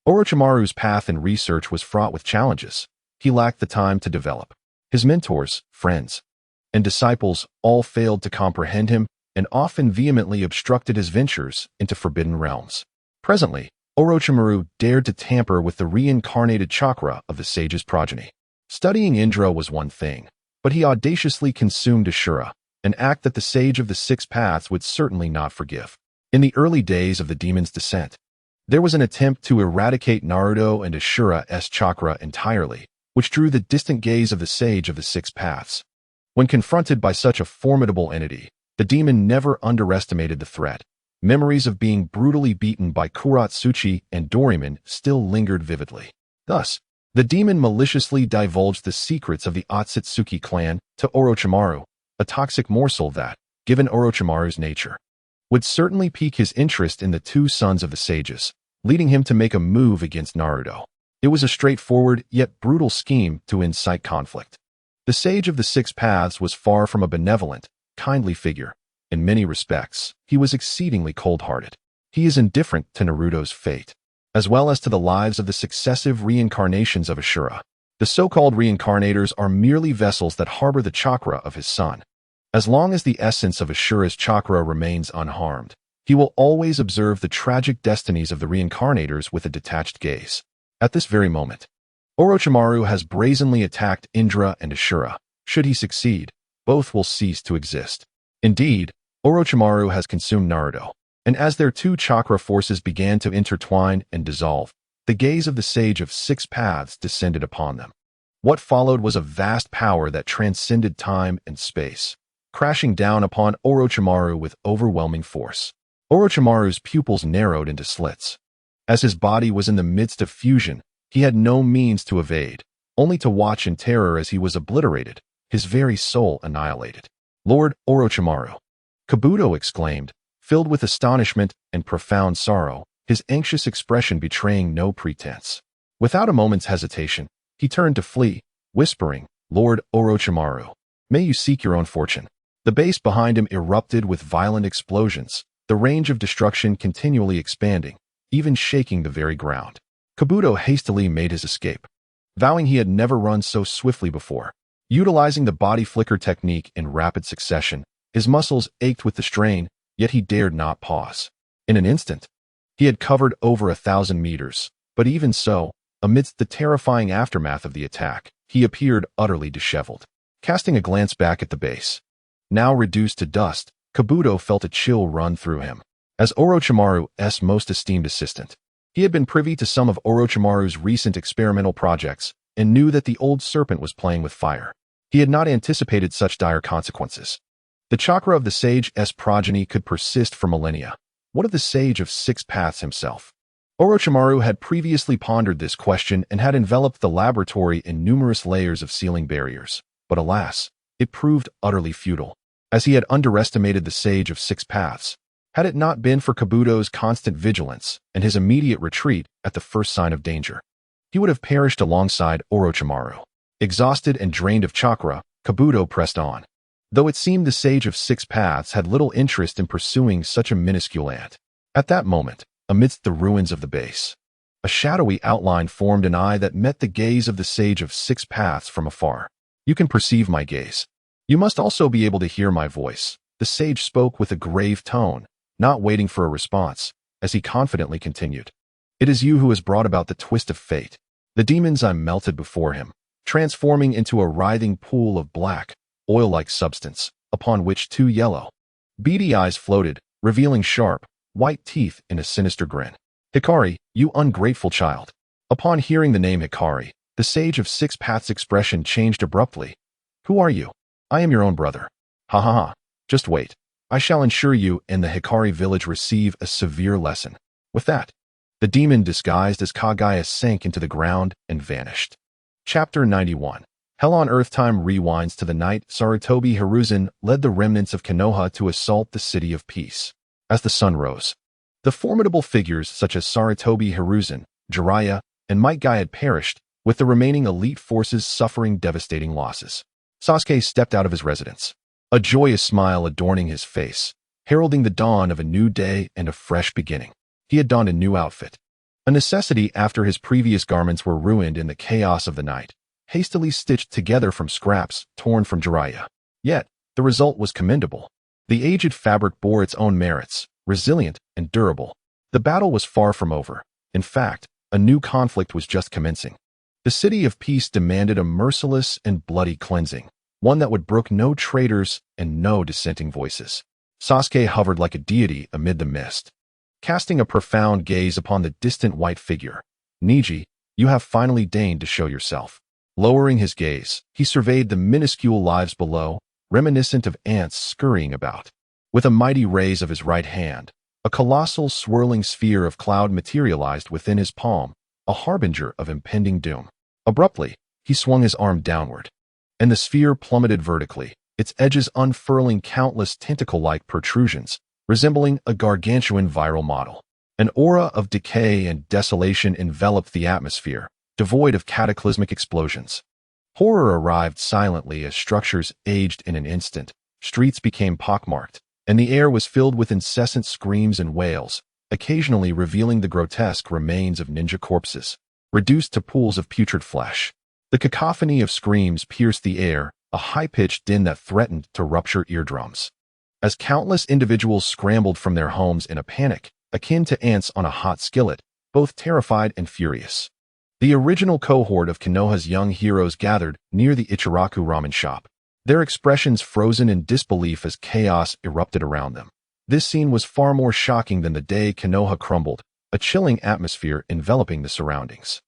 Orochimaru's path in research was fraught with challenges. He lacked the time to develop. His mentors, friends, and disciples all failed to comprehend him and often vehemently obstructed his ventures into forbidden realms. Presently, Orochimaru dared to tamper with the reincarnated chakra of the sage's progeny. Studying Indra was one thing, but he audaciously consumed Ashura, an act that the sage of the Six Paths would certainly not forgive. In the early days of the demon's descent, there was an attempt to eradicate Naruto and Ashura's chakra entirely, which drew the distant gaze of the sage of the Six Paths. When confronted by such a formidable entity, the demon never underestimated the threat. Memories of being brutally beaten by Kuratsuchi and Doraemon still lingered vividly. Thus, the demon maliciously divulged the secrets of the Otsutsuki clan to Orochimaru, a toxic morsel that, given Orochimaru's nature, would certainly pique his interest in the two sons of the sages, leading him to make a move against Naruto. It was a straightforward yet brutal scheme to incite conflict. The sage of the Six Paths was far from a benevolent, kindly figure. In many respects, he was exceedingly cold-hearted. He is indifferent to Naruto's fate, as well as to the lives of the successive reincarnations of Ashura. The so-called reincarnators are merely vessels that harbor the chakra of his son. As long as the essence of Ashura's chakra remains unharmed, he will always observe the tragic destinies of the reincarnators with a detached gaze. At this very moment, Orochimaru has brazenly attacked Indra and Ashura. Should he succeed, both will cease to exist. Indeed, Orochimaru has consumed Naruto, and as their two chakra forces began to intertwine and dissolve, the gaze of the sage of Six Paths descended upon them. What followed was a vast power that transcended time and space, crashing down upon Orochimaru with overwhelming force. Orochimaru's pupils narrowed into slits. As his body was in the midst of fusion, he had no means to evade, only to watch in terror as he was obliterated, his very soul annihilated. "Lord Orochimaru!" Kabuto exclaimed, filled with astonishment and profound sorrow, his anxious expression betraying no pretense. Without a moment's hesitation, he turned to flee, whispering, "Lord Orochimaru, may you seek your own fortune." The base behind him erupted with violent explosions, the range of destruction continually expanding, even shaking the very ground. Kabuto hastily made his escape, vowing he had never run so swiftly before. Utilizing the body flicker technique in rapid succession, his muscles ached with the strain, yet he dared not pause. In an instant, he had covered over 1,000 meters, but even so, amidst the terrifying aftermath of the attack, he appeared utterly disheveled. Casting a glance back at the base, now reduced to dust, Kabuto felt a chill run through him. As Orochimaru's most esteemed assistant, he had been privy to some of Orochimaru's recent experimental projects and knew that the old serpent was playing with fire. He had not anticipated such dire consequences. The chakra of the sage's progeny could persist for millennia. What of the sage of Six Paths himself? Orochimaru had previously pondered this question and had enveloped the laboratory in numerous layers of sealing barriers. But alas, it proved utterly futile, as he had underestimated the sage of Six Paths. Had it not been for Kabuto's constant vigilance and his immediate retreat at the first sign of danger, he would have perished alongside Orochimaru. Exhausted and drained of chakra, Kabuto pressed on, though it seemed the sage of Six Paths had little interest in pursuing such a minuscule ant. At that moment, amidst the ruins of the base, a shadowy outline formed an eye that met the gaze of the sage of Six Paths from afar. "You can perceive my gaze. You must also be able to hear my voice." The sage spoke with a grave tone, not waiting for a response, as he confidently continued. "It is you who has brought about the twist of fate." The demon's eye melted before him, transforming into a writhing pool of black, oil-like substance, upon which two yellow, beady eyes floated, revealing sharp, white teeth in a sinister grin. Hikari, you ungrateful child. Upon hearing the name Hikari, the Sage of Six Paths' expression changed abruptly. Who are you? I am your own brother. Ha ha ha. Just wait. I shall ensure you and the Hikari village receive a severe lesson. With that, the demon disguised as Kaguya sank into the ground and vanished. Chapter 91. Hell on Earth. Time rewinds to the night Sarutobi Hiruzen led the remnants of Konoha to assault the City of Peace. As the sun rose, the formidable figures such as Sarutobi Hiruzen, Jiraiya, and Might Guy had perished, with the remaining elite forces suffering devastating losses. Sasuke stepped out of his residence, a joyous smile adorning his face, heralding the dawn of a new day and a fresh beginning. He had donned a new outfit, a necessity after his previous garments were ruined in the chaos of the night, hastily stitched together from scraps torn from Jiraiya. Yet, the result was commendable. The aged fabric bore its own merits, resilient and durable. The battle was far from over. In fact, a new conflict was just commencing. The City of Peace demanded a merciless and bloody cleansing, one that would brook no traitors and no dissenting voices. Sasuke hovered like a deity amid the mist, casting a profound gaze upon the distant white figure. Neji, you have finally deigned to show yourself. Lowering his gaze, he surveyed the minuscule lives below, reminiscent of ants scurrying about. With a mighty raise of his right hand, a colossal swirling sphere of cloud materialized within his palm, a harbinger of impending doom. Abruptly, he swung his arm downward, and the sphere plummeted vertically, its edges unfurling countless tentacle-like protrusions, resembling a gargantuan viral model. An aura of decay and desolation enveloped the atmosphere, devoid of cataclysmic explosions. Horror arrived silently as structures aged in an instant, streets became pockmarked, and the air was filled with incessant screams and wails, occasionally revealing the grotesque remains of ninja corpses, reduced to pools of putrid flesh. The cacophony of screams pierced the air, a high-pitched din that threatened to rupture eardrums. As countless individuals scrambled from their homes in a panic, akin to ants on a hot skillet, both terrified and furious. The original cohort of Konoha's young heroes gathered near the Ichiraku ramen shop, their expressions frozen in disbelief as chaos erupted around them. This scene was far more shocking than the day Konoha crumbled, a chilling atmosphere enveloping the surroundings.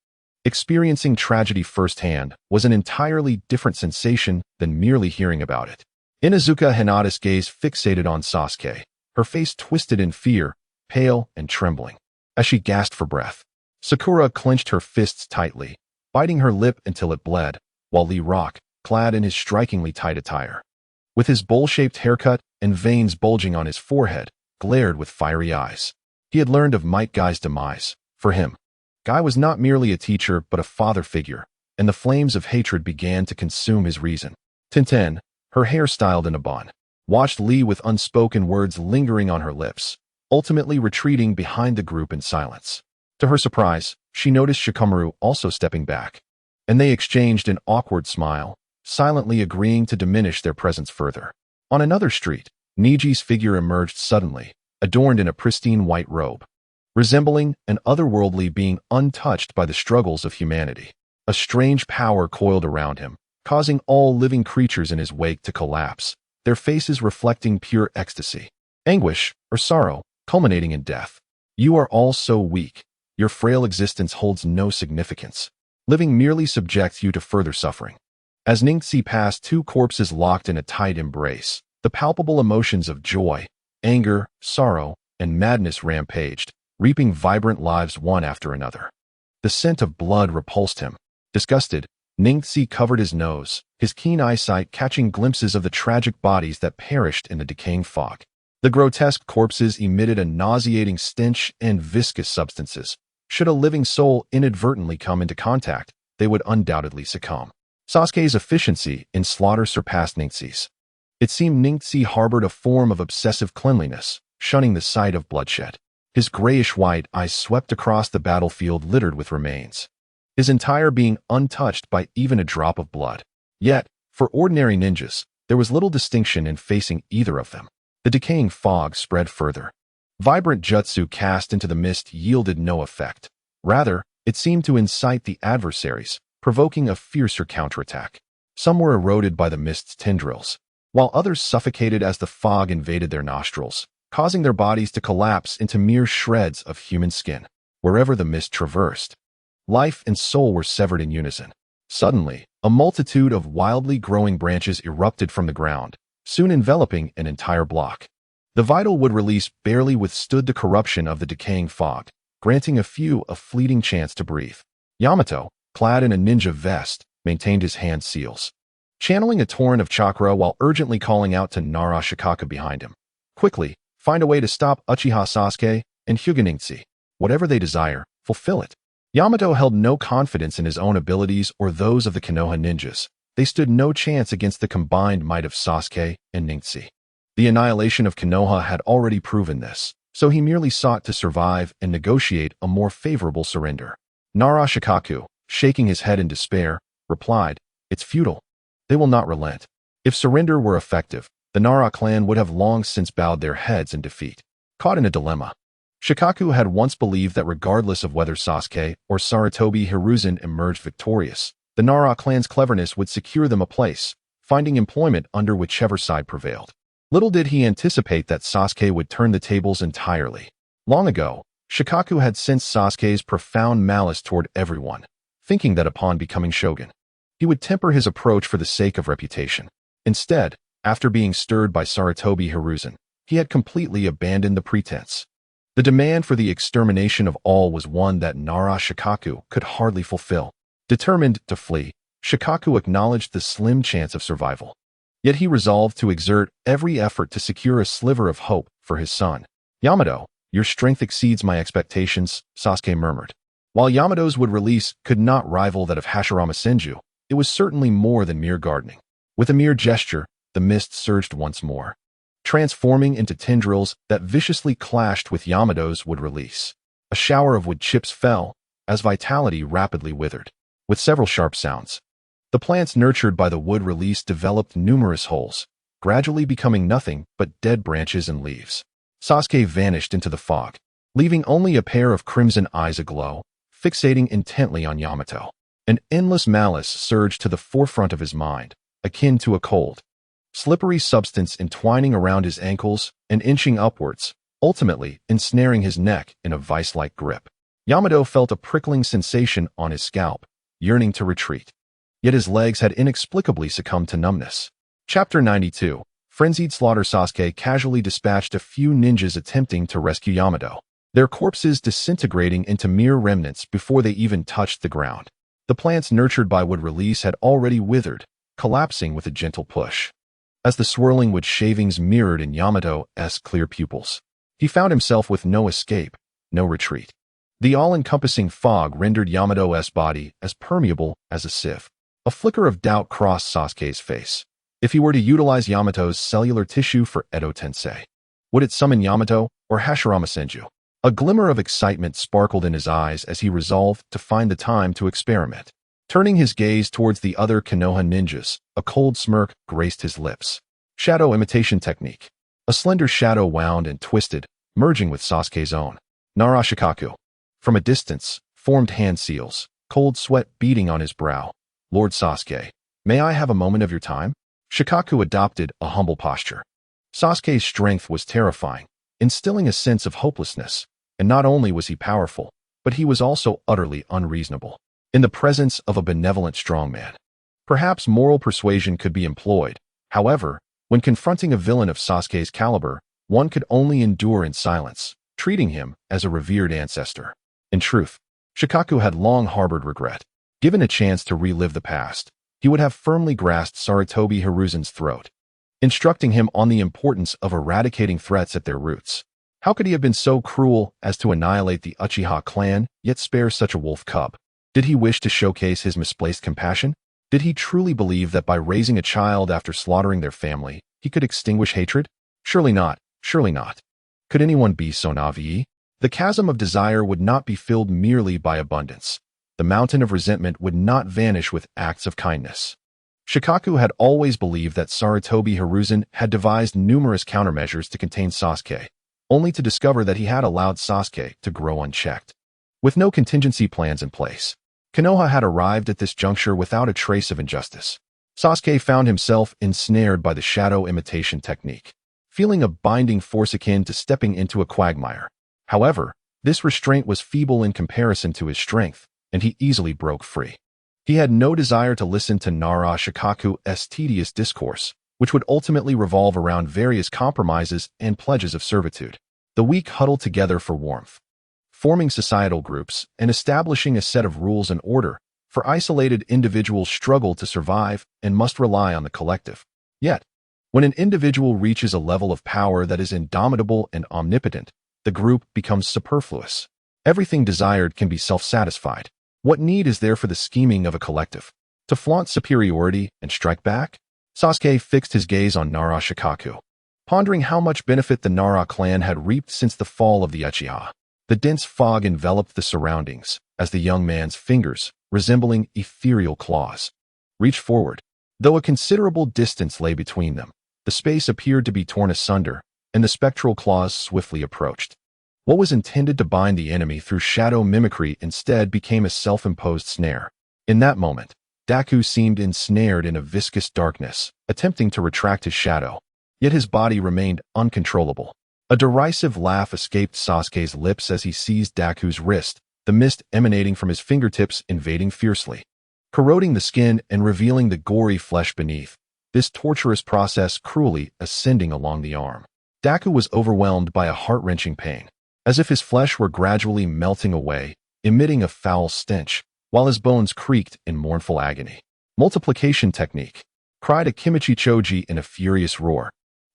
Experiencing tragedy firsthand was an entirely different sensation than merely hearing about it. Inuzuka Hinata's gaze fixated on Sasuke, her face twisted in fear, pale and trembling. As she gasped for breath, Sakura clenched her fists tightly, biting her lip until it bled, while Lee Rock, clad in his strikingly tight attire, with his bowl-shaped haircut and veins bulging on his forehead, glared with fiery eyes. He had learned of Might Guy's demise. For him, Guy was not merely a teacher but a father figure, and the flames of hatred began to consume his reason. Tintin, her hair styled in a bun, watched Lee with unspoken words lingering on her lips, ultimately retreating behind the group in silence. To her surprise, she noticed Shikamaru also stepping back, and they exchanged an awkward smile, silently agreeing to diminish their presence further. On another street, Neji's figure emerged suddenly, adorned in a pristine white robe, resembling an otherworldly being untouched by the struggles of humanity. A strange power coiled around him, causing all living creatures in his wake to collapse, their faces reflecting pure ecstasy, anguish, or sorrow, culminating in death. You are all so weak. Your frail existence holds no significance. Living merely subjects you to further suffering. As Ningxi passed two corpses locked in a tight embrace, the palpable emotions of joy, anger, sorrow, and madness rampaged, reaping vibrant lives one after another. The scent of blood repulsed him. Disgusted, Ningxi covered his nose, his keen eyesight catching glimpses of the tragic bodies that perished in the decaying fog. The grotesque corpses emitted a nauseating stench and viscous substances. Should a living soul inadvertently come into contact, they would undoubtedly succumb. Sasuke's efficiency in slaughter surpassed Ningxi's. It seemed Ningxi harbored a form of obsessive cleanliness, shunning the sight of bloodshed. His grayish-white eyes swept across the battlefield littered with remains, his entire being untouched by even a drop of blood. Yet, for ordinary ninjas, there was little distinction in facing either of them. The decaying fog spread further. Vibrant jutsu cast into the mist yielded no effect. Rather, it seemed to incite the adversaries, provoking a fiercer counterattack. Some were eroded by the mist's tendrils, while others suffocated as the fog invaded their nostrils, causing their bodies to collapse into mere shreds of human skin. Wherever the mist traversed, life and soul were severed in unison. Suddenly, a multitude of wildly growing branches erupted from the ground, soon enveloping an entire block. The vital wood release barely withstood the corruption of the decaying fog, granting a few a fleeting chance to breathe. Yamato, clad in a ninja vest, maintained his hand seals, channeling a torrent of chakra while urgently calling out to Nara Shikaku behind him. Quickly, find a way to stop Uchiha Sasuke and Hyuga. Whatever they desire, fulfill it. Yamato held no confidence in his own abilities or those of the Konoha ninjas. They stood no chance against the combined might of Sasuke and Ningxi. The annihilation of Konoha had already proven this, so he merely sought to survive and negotiate a more favorable surrender. Nara Shikaku, shaking his head in despair, replied, "It's futile. They will not relent." If surrender were effective, the Nara clan would have long since bowed their heads in defeat. Caught in a dilemma, Shikaku had once believed that regardless of whether Sasuke or Sarutobi Hiruzen emerged victorious, the Nara clan's cleverness would secure them a place, finding employment under whichever side prevailed. Little did he anticipate that Sasuke would turn the tables entirely. Long ago, Shikaku had sensed Sasuke's profound malice toward everyone, thinking that upon becoming shogun, he would temper his approach for the sake of reputation. Instead, after being stirred by Sarutobi Hiruzen, he had completely abandoned the pretense. The demand for the extermination of all was one that Nara Shikaku could hardly fulfill. Determined to flee, Shikaku acknowledged the slim chance of survival. Yet he resolved to exert every effort to secure a sliver of hope for his son. "Yamato, your strength exceeds my expectations," Sasuke murmured. While Yamato's wood release could not rival that of Hashirama Senju, it was certainly more than mere gardening. With a mere gesture, the mist surged once more, transforming into tendrils that viciously clashed with Yamato's wood release. A shower of wood chips fell, as vitality rapidly withered. With several sharp sounds, the plants nurtured by the wood release developed numerous holes, gradually becoming nothing but dead branches and leaves. Sasuke vanished into the fog, leaving only a pair of crimson eyes aglow, fixating intently on Yamato. An endless malice surged to the forefront of his mind, akin to a cold, slippery substance entwining around his ankles and inching upwards, ultimately ensnaring his neck in a vice-like grip. Yamato felt a prickling sensation on his scalp, yearning to retreat. Yet his legs had inexplicably succumbed to numbness. Chapter 92. Frenzied slaughter. Sasuke casually dispatched a few ninjas attempting to rescue Yamato, their corpses disintegrating into mere remnants before they even touched the ground. The plants nurtured by wood release had already withered, collapsing with a gentle push. As the swirling wood shavings mirrored in Yamato's clear pupils, he found himself with no escape, no retreat. The all-encompassing fog rendered Yamato's body as permeable as a sieve. A flicker of doubt crossed Sasuke's face. If he were to utilize Yamato's cellular tissue for Edo Tensei, would it summon Yamato or Hashirama Senju? A glimmer of excitement sparkled in his eyes as he resolved to find the time to experiment. Turning his gaze towards the other Konoha ninjas, a cold smirk graced his lips. Shadow imitation technique. A slender shadow wound and twisted, merging with Sasuke's own. Nara Shikaku, from a distance, formed hand seals, cold sweat beading on his brow. "Lord Sasuke, may I have a moment of your time?" Shikaku adopted a humble posture. Sasuke's strength was terrifying, instilling a sense of hopelessness, and not only was he powerful, but he was also utterly unreasonable. In the presence of a benevolent strongman, perhaps moral persuasion could be employed. However, when confronting a villain of Sasuke's caliber, one could only endure in silence, treating him as a revered ancestor. In truth, Shikaku had long harbored regret. Given a chance to relive the past, he would have firmly grasped Sarutobi Hiruzen's throat, instructing him on the importance of eradicating threats at their roots. How could he have been so cruel as to annihilate the Uchiha clan, yet spare such a wolf cub? Did he wish to showcase his misplaced compassion? Did he truly believe that by raising a child after slaughtering their family, he could extinguish hatred? Surely not, surely not. Could anyone be so naive? The chasm of desire would not be filled merely by abundance. The mountain of resentment would not vanish with acts of kindness. Shikaku had always believed that Sarutobi Hiruzen had devised numerous countermeasures to contain Sasuke, only to discover that he had allowed Sasuke to grow unchecked. With no contingency plans in place, Konoha had arrived at this juncture without a trace of injustice. Sasuke found himself ensnared by the shadow imitation technique, feeling a binding force akin to stepping into a quagmire. However, this restraint was feeble in comparison to his strength, and he easily broke free. He had no desire to listen to Nara Shikaku's tedious discourse, which would ultimately revolve around various compromises and pledges of servitude. The weak huddled together for warmth, forming societal groups and establishing a set of rules and order, for isolated individuals struggle to survive and must rely on the collective. Yet, when an individual reaches a level of power that is indomitable and omnipotent, the group becomes superfluous. Everything desired can be self-satisfied. What need is there for the scheming of a collective? To flaunt superiority and strike back? Sasuke fixed his gaze on Nara Shikaku, pondering how much benefit the Nara clan had reaped since the fall of the Uchiha. The dense fog enveloped the surroundings as the young man's fingers, resembling ethereal claws, reached forward. Though a considerable distance lay between them, the space appeared to be torn asunder, and the spectral claws swiftly approached. What was intended to bind the enemy through shadow mimicry instead became a self-imposed snare. In that moment, Deku seemed ensnared in a viscous darkness, attempting to retract his shadow, yet his body remained uncontrollable. A derisive laugh escaped Sasuke's lips as he seized Deku's wrist, the mist emanating from his fingertips invading fiercely, corroding the skin and revealing the gory flesh beneath, this torturous process cruelly ascending along the arm. Deku was overwhelmed by a heart-wrenching pain, as if his flesh were gradually melting away, emitting a foul stench, while his bones creaked in mournful agony. Multiplication technique, cried Akimichi Choji in a furious roar,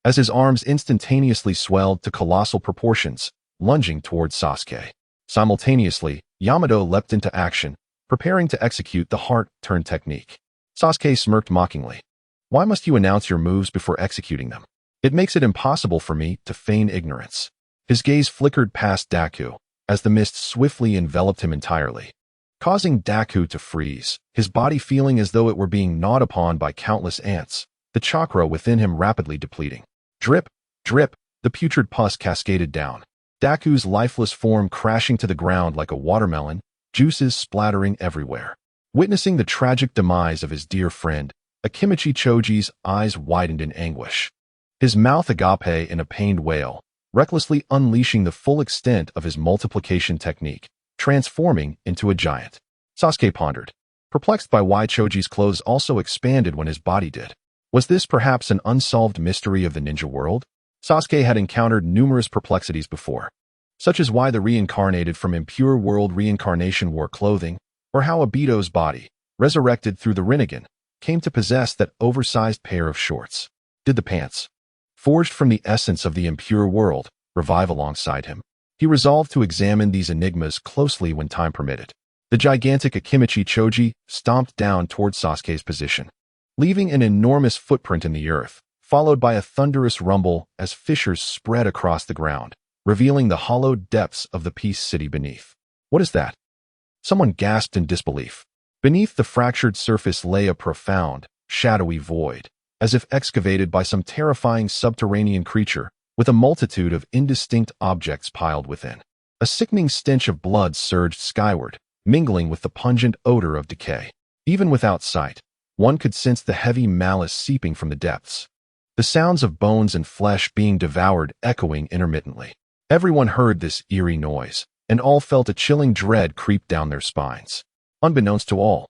as his arms instantaneously swelled to colossal proportions, lunging towards Sasuke. Simultaneously, Yamato leapt into action, preparing to execute the heart-turn technique. Sasuke smirked mockingly. Why must you announce your moves before executing them? It makes it impossible for me to feign ignorance. His gaze flickered past Deku, as the mist swiftly enveloped him entirely, causing Deku to freeze, his body feeling as though it were being gnawed upon by countless ants, the chakra within him rapidly depleting. Drip, drip, the putrid pus cascaded down, Deku's lifeless form crashing to the ground like a watermelon, juices splattering everywhere. Witnessing the tragic demise of his dear friend, Akimichi Choji's eyes widened in anguish, his mouth agape in a pained wail, recklessly unleashing the full extent of his multiplication technique, transforming into a giant. Sasuke pondered, perplexed by why Choji's clothes also expanded when his body did. Was this perhaps an unsolved mystery of the ninja world? Sasuke had encountered numerous perplexities before, such as why the reincarnated from impure world reincarnation wore clothing, or how Obito's body, resurrected through the Rinnegan, came to possess that oversized pair of shorts. Did the pants, forged from the essence of the impure world, revive alongside him? He resolved to examine these enigmas closely when time permitted. The gigantic Akimichi Choji stomped down toward Sasuke's position, leaving an enormous footprint in the earth, followed by a thunderous rumble as fissures spread across the ground, revealing the hollowed depths of the Peace City beneath. What is that? Someone gasped in disbelief. Beneath the fractured surface lay a profound, shadowy void, as if excavated by some terrifying subterranean creature, with a multitude of indistinct objects piled within. A sickening stench of blood surged skyward, mingling with the pungent odor of decay. Even without sight, one could sense the heavy malice seeping from the depths, the sounds of bones and flesh being devoured echoing intermittently. Everyone heard this eerie noise, and all felt a chilling dread creep down their spines. Unbeknownst to all,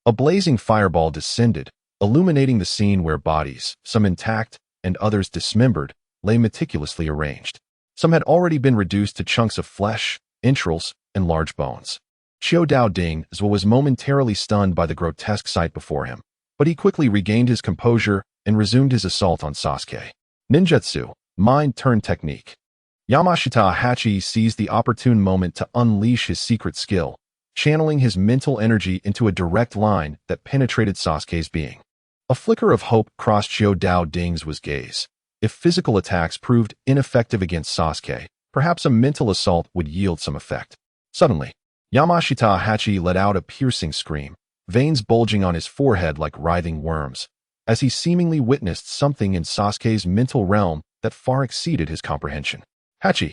a blazing fireball descended, illuminating the scene where bodies, some intact and others dismembered, lay meticulously arranged. Some had already been reduced to chunks of flesh, entrails, and large bones. Xiao Ding was momentarily stunned by the grotesque sight before him, but he quickly regained his composure and resumed his assault on Sasuke. Ninjutsu, mind-turn technique. Yamashita Hachi seized the opportune moment to unleash his secret skill, channeling his mental energy into a direct line that penetrated Sasuke's being. A flicker of hope crossed Xiao Ding's gaze. If physical attacks proved ineffective against Sasuke, perhaps a mental assault would yield some effect. Suddenly, Yamashita Hachi let out a piercing scream, veins bulging on his forehead like writhing worms, as he seemingly witnessed something in Sasuke's mental realm that far exceeded his comprehension. Hachi,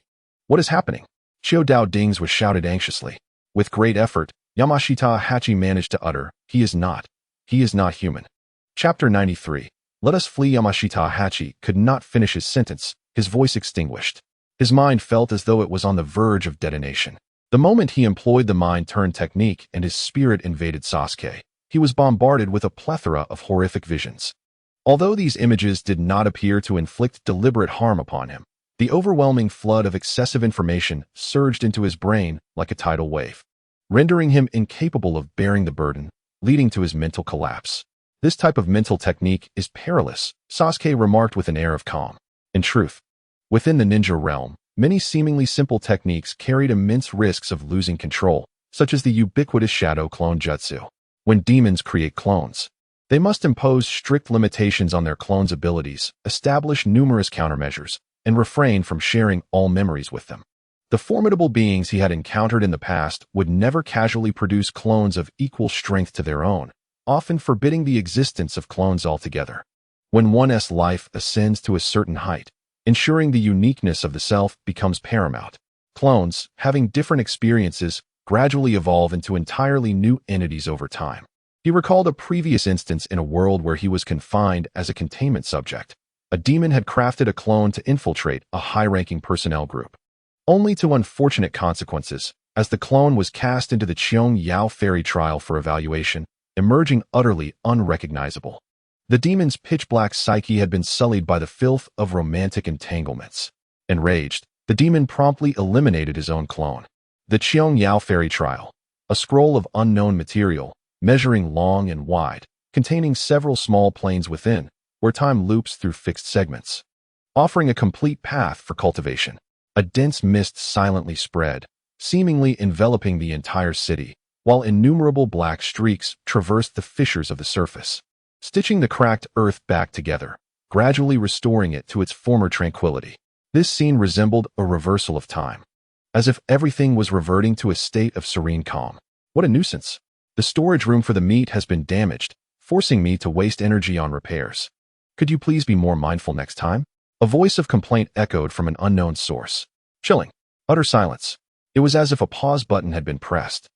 what is happening? Xiao Ding was shouted anxiously. With great effort, Yamashita Hachi managed to utter, He is not human. Chapter 93. Let us flee. Yamashita Hachi could not finish his sentence, his voice extinguished. His mind felt as though it was on the verge of detonation. The moment he employed the mind-turn technique and his spirit invaded Sasuke, he was bombarded with a plethora of horrific visions. Although these images did not appear to inflict deliberate harm upon him, the overwhelming flood of excessive information surged into his brain like a tidal wave, rendering him incapable of bearing the burden, leading to his mental collapse. This type of mental technique is perilous, Sasuke remarked with an air of calm. In truth, within the ninja realm, many seemingly simple techniques carried immense risks of losing control, such as the ubiquitous shadow clone jutsu. When demons create clones, they must impose strict limitations on their clones' abilities, establish numerous countermeasures, and refrain from sharing all memories with them. The formidable beings he had encountered in the past would never casually produce clones of equal strength to their own, often forbidding the existence of clones altogether. When one's life ascends to a certain height, ensuring the uniqueness of the self becomes paramount. Clones, having different experiences, gradually evolve into entirely new entities over time. He recalled a previous instance in a world where he was confined as a containment subject. A demon had crafted a clone to infiltrate a high-ranking personnel group, only to unfortunate consequences, as the clone was cast into the Chunin Yao fairy trial for evaluation, emerging utterly unrecognizable. The demon's pitch-black psyche had been sullied by the filth of romantic entanglements. Enraged, the demon promptly eliminated his own clone. The Chunin Yao fairy trial, a scroll of unknown material, measuring long and wide, containing several small planes within, where time loops through fixed segments, offering a complete path for cultivation. A dense mist silently spread, seemingly enveloping the entire city, while innumerable black streaks traversed the fissures of the surface, stitching the cracked earth back together, gradually restoring it to its former tranquility. This scene resembled a reversal of time, as if everything was reverting to a state of serene calm. What a nuisance. The storage room for the meat has been damaged, forcing me to waste energy on repairs. Could you please be more mindful next time? A voice of complaint echoed from an unknown source. Chilling. Utter silence. It was as if a pause button had been pressed,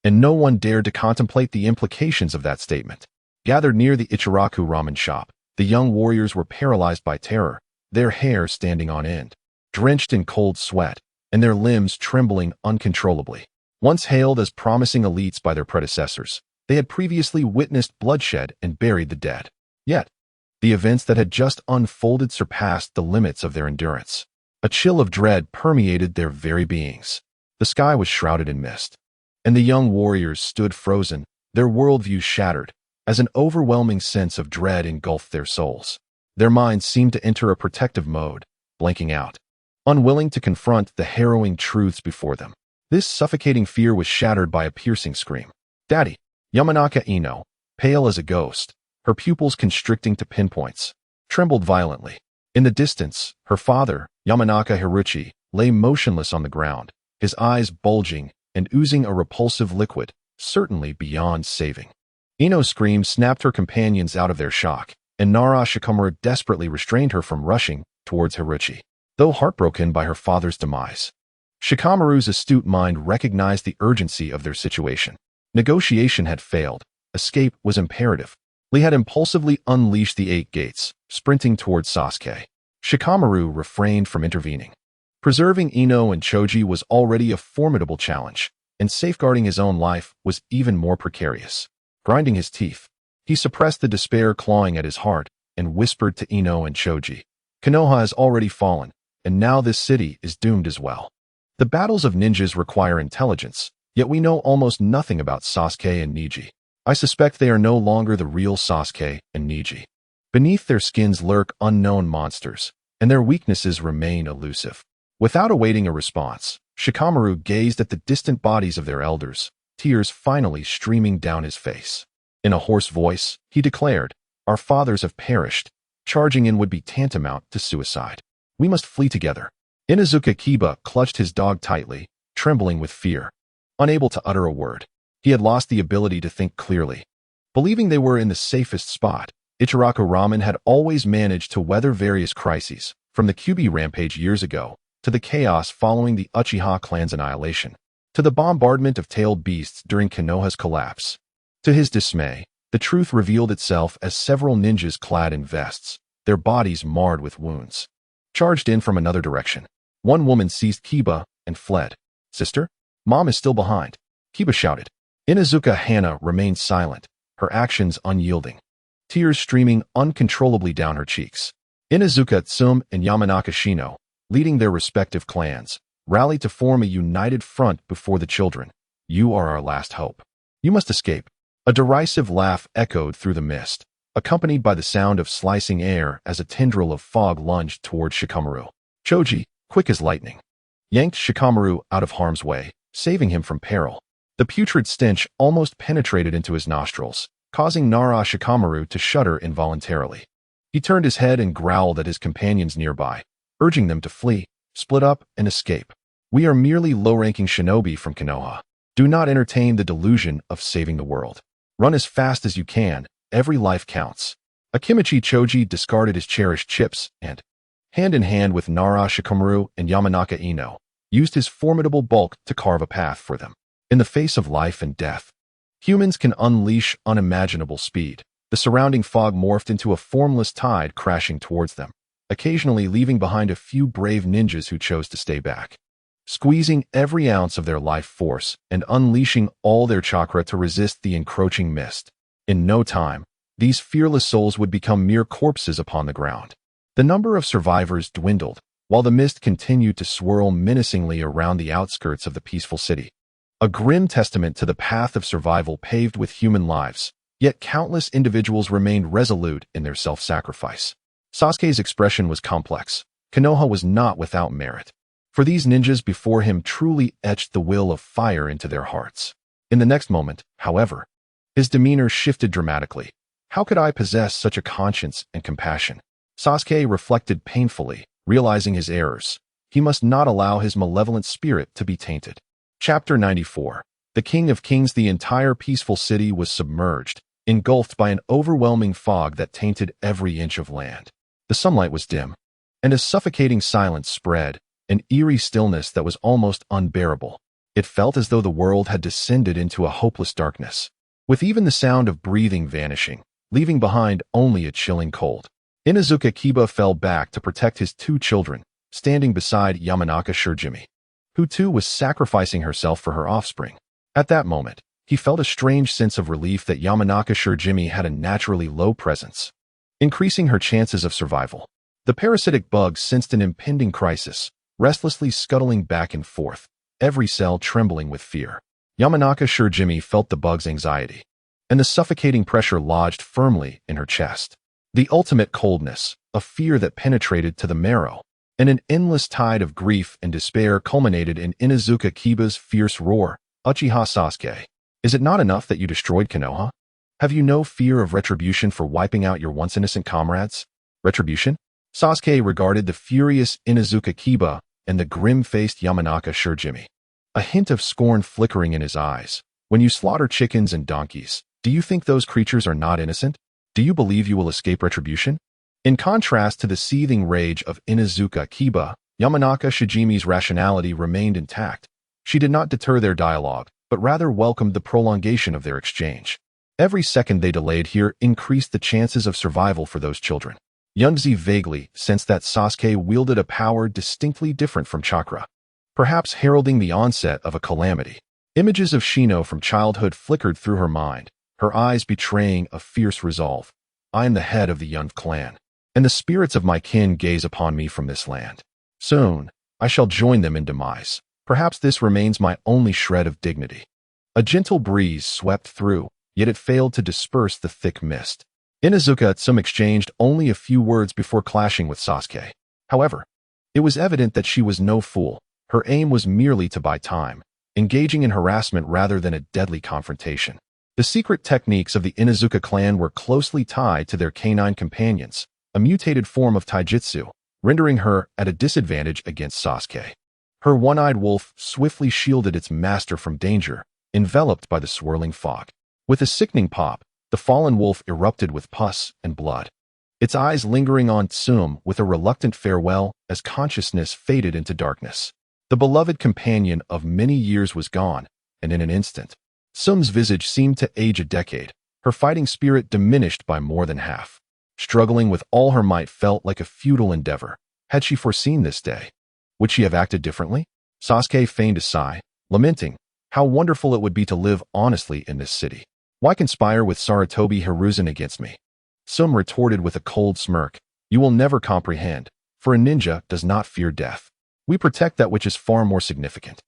and no one dared to contemplate the implications of that statement. Gathered near the Ichiraku ramen shop, the young warriors were paralyzed by terror, their hair standing on end, drenched in cold sweat, and their limbs trembling uncontrollably. Once hailed as promising elites by their predecessors, they had previously witnessed bloodshed and buried the dead. Yet, the events that had just unfolded surpassed the limits of their endurance. A chill of dread permeated their very beings. The sky was shrouded in mist, and the young warriors stood frozen, their worldview shattered, as an overwhelming sense of dread engulfed their souls. Their minds seemed to enter a protective mode, blanking out, unwilling to confront the harrowing truths before them. This suffocating fear was shattered by a piercing scream. Daddy! Yamanaka Ino, pale as a ghost, her pupils constricting to pinpoints, trembled violently. In the distance, her father, Yamanaka Hiruchi, lay motionless on the ground, his eyes bulging and oozing a repulsive liquid, certainly beyond saving. Ino's scream snapped her companions out of their shock, and Nara Shikamaru desperately restrained her from rushing towards Hiruchi, though heartbroken by her father's demise. Shikamaru's astute mind recognized the urgency of their situation. Negotiation had failed. Escape was imperative. Lee had impulsively unleashed the 8 gates, sprinting towards Sasuke. Shikamaru refrained from intervening. Preserving Ino and Choji was already a formidable challenge, and safeguarding his own life was even more precarious. Grinding his teeth, he suppressed the despair clawing at his heart and whispered to Ino and Choji, Konoha has already fallen, and now this city is doomed as well. The battles of ninjas require intelligence, yet we know almost nothing about Sasuke and Neji. I suspect they are no longer the real Sasuke and Neji. Beneath their skins lurk unknown monsters, and their weaknesses remain elusive. Without awaiting a response, Shikamaru gazed at the distant bodies of their elders, tears finally streaming down his face. In a hoarse voice, he declared, Our fathers have perished. Charging in would be tantamount to suicide. We must flee together. Inazuka Kiba clutched his dog tightly, trembling with fear. Unable to utter a word, he had lost the ability to think clearly. Believing they were in the safest spot, Ichiraku Ramen had always managed to weather various crises, from the Kyuubi rampage years ago to the chaos following the Uchiha clan's annihilation. to the bombardment of tailed beasts during Konoha's collapse. To his dismay, the truth revealed itself as several ninjas clad in vests, their bodies marred with wounds, charged in from another direction. One woman seized Kiba and fled. "Sister? Mom is still behind," Kiba shouted. Inuzuka Hana remained silent, her actions unyielding, tears streaming uncontrollably down her cheeks. Inuzuka Tsum and Yamanaka Shino, leading their respective clans, rallied to form a united front before the children. "You are our last hope. You must escape." A derisive laugh echoed through the mist, accompanied by the sound of slicing air as a tendril of fog lunged toward Shikamaru. Choji, quick as lightning, yanked Shikamaru out of harm's way, saving him from peril. The putrid stench almost penetrated into his nostrils, causing Nara Shikamaru to shudder involuntarily. He turned his head and growled at his companions nearby, urging them to flee, split up, and escape. "We are merely low-ranking shinobi from Konoha. Do not entertain the delusion of saving the world. Run as fast as you can, every life counts." Akimichi Choji discarded his cherished chips and, hand in hand with Nara Shikamaru and Yamanaka Ino, used his formidable bulk to carve a path for them. In the face of life and death, humans can unleash unimaginable speed. The surrounding fog morphed into a formless tide crashing towards them, occasionally leaving behind a few brave ninjas who chose to stay back, squeezing every ounce of their life force and unleashing all their chakra to resist the encroaching mist. In no time, these fearless souls would become mere corpses upon the ground. The number of survivors dwindled, while the mist continued to swirl menacingly around the outskirts of the peaceful city. A grim testament to the path of survival paved with human lives, yet countless individuals remained resolute in their self-sacrifice. Sasuke's expression was complex. Konoha was not without merit, for these ninjas before him truly etched the will of fire into their hearts. In the next moment, however, his demeanor shifted dramatically. "How could I possess such a conscience and compassion?" Sasuke reflected painfully, realizing his errors. He must not allow his malevolent spirit to be tainted. Chapter 94. The King of Kings. The entire peaceful city was submerged, engulfed by an overwhelming fog that tainted every inch of land. The sunlight was dim, and a suffocating silence spread, an eerie stillness that was almost unbearable. It felt as though the world had descended into a hopeless darkness, with even the sound of breathing vanishing, leaving behind only a chilling cold. Inuzuka Kiba fell back to protect his two children, standing beside Yamanaka Shurjimi, who too was sacrificing herself for her offspring. At that moment, he felt a strange sense of relief that Yamanaka Shurjimi had a naturally low presence, increasing her chances of survival. The parasitic bug sensed an impending crisis, restlessly scuttling back and forth, every cell trembling with fear. Yamanaka Shurjimi felt the bug's anxiety, and the suffocating pressure lodged firmly in her chest. The ultimate coldness, a fear that penetrated to the marrow, and an endless tide of grief and despair culminated in Inuzuka Kiba's fierce roar. "Uchiha Sasuke, is it not enough that you destroyed Konoha? Have you no fear of retribution for wiping out your once innocent comrades?" Retribution? Sasuke regarded the furious Inuzuka Kiba and the grim-faced Yamanaka Shurjimi, a hint of scorn flickering in his eyes. "When you slaughter chickens and donkeys, do you think those creatures are not innocent? Do you believe you will escape retribution?" In contrast to the seething rage of Inuzuka Kiba, Yamanaka Shurjimi's rationality remained intact. She did not deter their dialogue, but rather welcomed the prolongation of their exchange. Every second they delayed here increased the chances of survival for those children. Yunzi vaguely sensed that Sasuke wielded a power distinctly different from chakra, perhaps heralding the onset of a calamity. Images of Shino from childhood flickered through her mind, her eyes betraying a fierce resolve. "I am the head of the Yun clan, and the spirits of my kin gaze upon me from this land. Soon, I shall join them in demise. Perhaps this remains my only shred of dignity." A gentle breeze swept through, yet it failed to disperse the thick mist. Inuzuka Tsum exchanged only a few words before clashing with Sasuke. However, it was evident that she was no fool. Her aim was merely to buy time, engaging in harassment rather than a deadly confrontation. The secret techniques of the Inuzuka clan were closely tied to their canine companions, a mutated form of taijutsu, rendering her at a disadvantage against Sasuke. Her one-eyed wolf swiftly shielded its master from danger, enveloped by the swirling fog. With a sickening pop, the fallen wolf erupted with pus and blood, its eyes lingering on Tsum with a reluctant farewell as consciousness faded into darkness. The beloved companion of many years was gone, and in an instant, Sum's visage seemed to age a decade, her fighting spirit diminished by more than half. Struggling with all her might felt like a futile endeavor. Had she foreseen this day? Would she have acted differently? Sasuke feigned a sigh, lamenting how wonderful it would be to live honestly in this city. Why conspire with Sarutobi Hiruzen against me? Sum retorted with a cold smirk. You will never comprehend, for a ninja does not fear death. We protect that which is far more significant.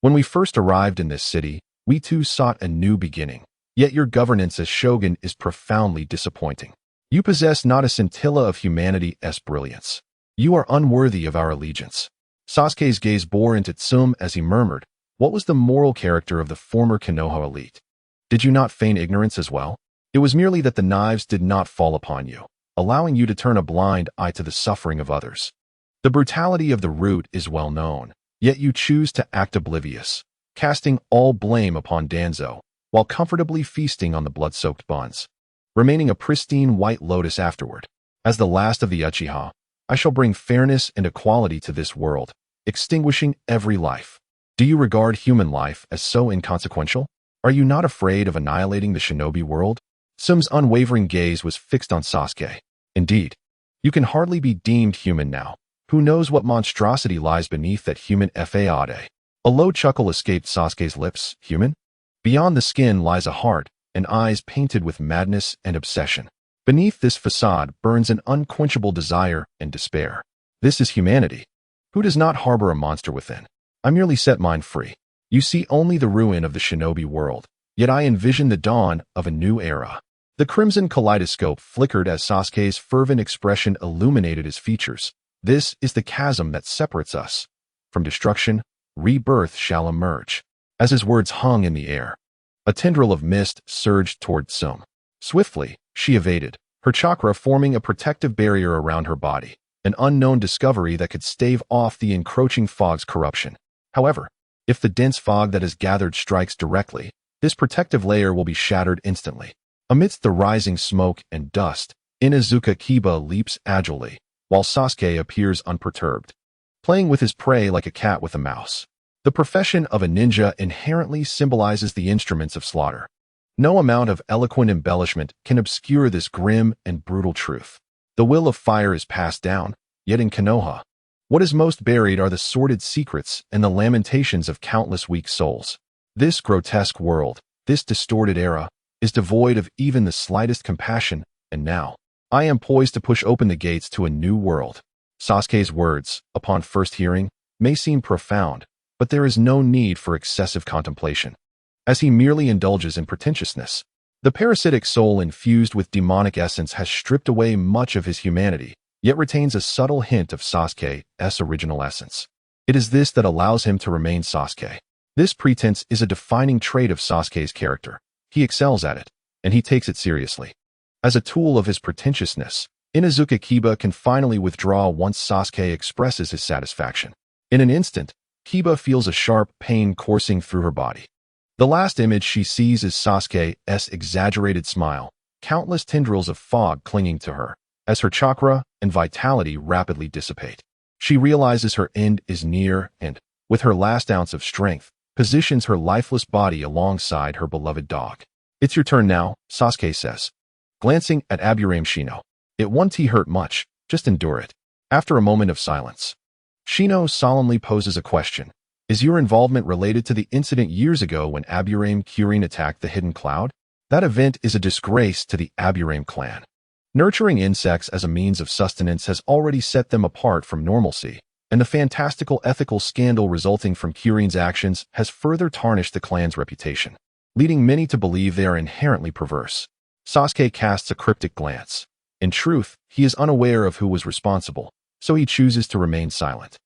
When we first arrived in this city, we too sought a new beginning. Yet your governance as shogun is profoundly disappointing. You possess not a scintilla of humanity's brilliance. You are unworthy of our allegiance. Sasuke's gaze bore into Tsum as he murmured, what was the moral character of the former Konoha elite? Did you not feign ignorance as well? It was merely that the knives did not fall upon you, allowing you to turn a blind eye to the suffering of others. The brutality of the Root is well known, yet you choose to act oblivious, casting all blame upon Danzo, while comfortably feasting on the blood-soaked buns, remaining a pristine white lotus afterward. As the last of the Uchiha, I shall bring fairness and equality to this world, extinguishing every life. Do you regard human life as so inconsequential? Are you not afraid of annihilating the shinobi world? Sum's unwavering gaze was fixed on Sasuke. Indeed, you can hardly be deemed human now. Who knows what monstrosity lies beneath that human facade? A low chuckle escaped Sasuke's lips. Human? Beyond the skin lies a heart and eyes painted with madness and obsession. Beneath this facade burns an unquenchable desire and despair. This is humanity. Who does not harbor a monster within? I merely set mine free. You see only the ruin of the shinobi world, yet I envision the dawn of a new era. The crimson kaleidoscope flickered as Sasuke's fervent expression illuminated his features. This is the chasm that separates us. From destruction, rebirth shall emerge. As his words hung in the air, a tendril of mist surged toward Sum. Swiftly, she evaded, her chakra forming a protective barrier around her body, an unknown discovery that could stave off the encroaching fog's corruption. However, if the dense fog that has gathered strikes directly, this protective layer will be shattered instantly. Amidst the rising smoke and dust, Inuzuka Kiba leaps agilely, while Sasuke appears unperturbed, playing with his prey like a cat with a mouse. The profession of a ninja inherently symbolizes the instruments of slaughter. No amount of eloquent embellishment can obscure this grim and brutal truth. The will of fire is passed down, yet in Konoha, what is most buried are the sordid secrets and the lamentations of countless weak souls. This grotesque world, this distorted era, is devoid of even the slightest compassion, and now, I am poised to push open the gates to a new world. Sasuke's words, upon first hearing, may seem profound, but there is no need for excessive contemplation, as he merely indulges in pretentiousness. The parasitic soul infused with demonic essence has stripped away much of his humanity, yet retains a subtle hint of Sasuke's original essence. It is this that allows him to remain Sasuke. This pretense is a defining trait of Sasuke's character. He excels at it, and he takes it seriously. As a tool of his pretentiousness, Inuzuka Kiba can finally withdraw once Sasuke expresses his satisfaction. In an instant, Kiba feels a sharp pain coursing through her body. The last image she sees is Sasuke's exaggerated smile, countless tendrils of fog clinging to her, as her chakra and vitality rapidly dissipate. She realizes her end is near and, with her last ounce of strength, positions her lifeless body alongside her beloved dog. It's your turn now, Sasuke says, glancing at Aburame Shino. It won't hurt much, just endure it. After a moment of silence, Shino solemnly poses a question. Is your involvement related to the incident years ago when Aburame Kurin attacked the Hidden Cloud? That event is a disgrace to the Aburame clan. Nurturing insects as a means of sustenance has already set them apart from normalcy, and the fantastical ethical scandal resulting from Kurin's actions has further tarnished the clan's reputation, leading many to believe they are inherently perverse. Sasuke casts a cryptic glance. In truth, he is unaware of who was responsible, so he chooses to remain silent,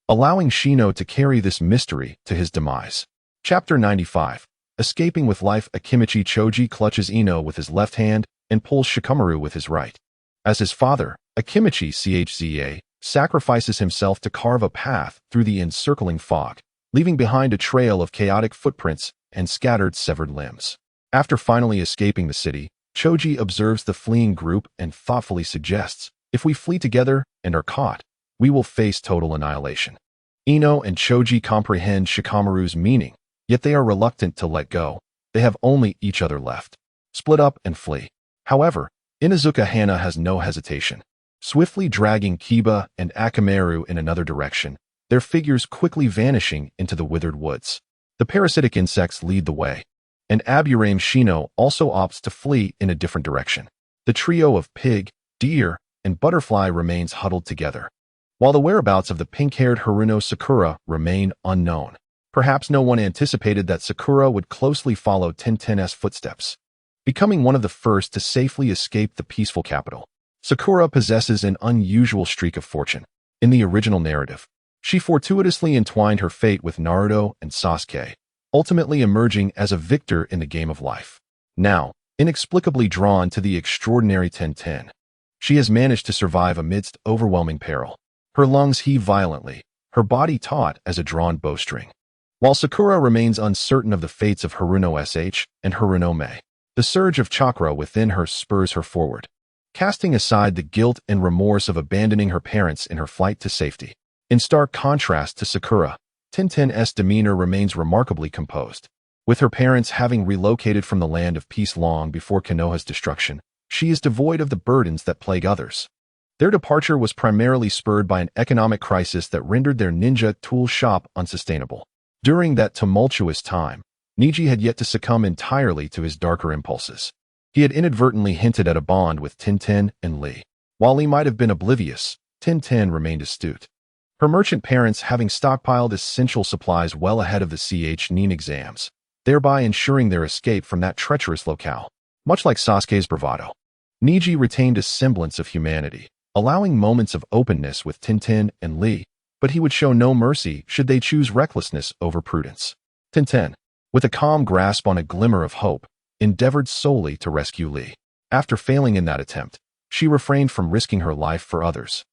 allowing Shino to carry this mystery to his demise. Chapter 95. Escaping with life. Akimichi Choji clutches Ino with his left hand and pulls Shikamaru with his right. As his father, Akimichi Chza sacrifices himself to carve a path through the encircling fog, leaving behind a trail of chaotic footprints and scattered severed limbs. After finally escaping the city, Choji observes the fleeing group and thoughtfully suggests, if we flee together and are caught, we will face total annihilation. Ino and Choji comprehend Shikamaru's meaning, yet they are reluctant to let go. They have only each other left. Split up and flee. However, Inuzuka Hana has no hesitation. Swiftly dragging Kiba and Akamaru in another direction, their figures quickly vanishing into the withered woods. The parasitic insects lead the way, and Aburame Shino also opts to flee in a different direction. The trio of pig, deer, and butterfly remains huddled together, while the whereabouts of the pink-haired Haruno Sakura remain unknown. Perhaps no one anticipated that Sakura would closely follow Tenten's footsteps, becoming one of the first to safely escape the peaceful capital. Sakura possesses an unusual streak of fortune. In the original narrative, she fortuitously entwined her fate with Naruto and Sasuke, ultimately emerging as a victor in the game of life. Now, inexplicably drawn to the extraordinary Tenten, she has managed to survive amidst overwhelming peril. Her lungs heave violently, her body taut as a drawn bowstring. While Sakura remains uncertain of the fates of Haruno SH and Haruno Mei, the surge of chakra within her spurs her forward, casting aside the guilt and remorse of abandoning her parents in her flight to safety. In stark contrast to Sakura, Tenten's demeanor remains remarkably composed. With her parents having relocated from the land of peace long before Konoha's destruction, she is devoid of the burdens that plague others. Their departure was primarily spurred by an economic crisis that rendered their ninja tool shop unsustainable. During that tumultuous time, Neji had yet to succumb entirely to his darker impulses. He had inadvertently hinted at a bond with Tenten and Lee. While Lee might have been oblivious, Tenten remained astute. Her merchant parents having stockpiled essential supplies well ahead of the Chunin exams, thereby ensuring their escape from that treacherous locale. Much like Sasuke's bravado, Neji retained a semblance of humanity, allowing moments of openness with Tenten and Lee, but he would show no mercy should they choose recklessness over prudence. Tenten, with a calm grasp on a glimmer of hope, endeavored solely to rescue Lee. After failing in that attempt, she refrained from risking her life for others,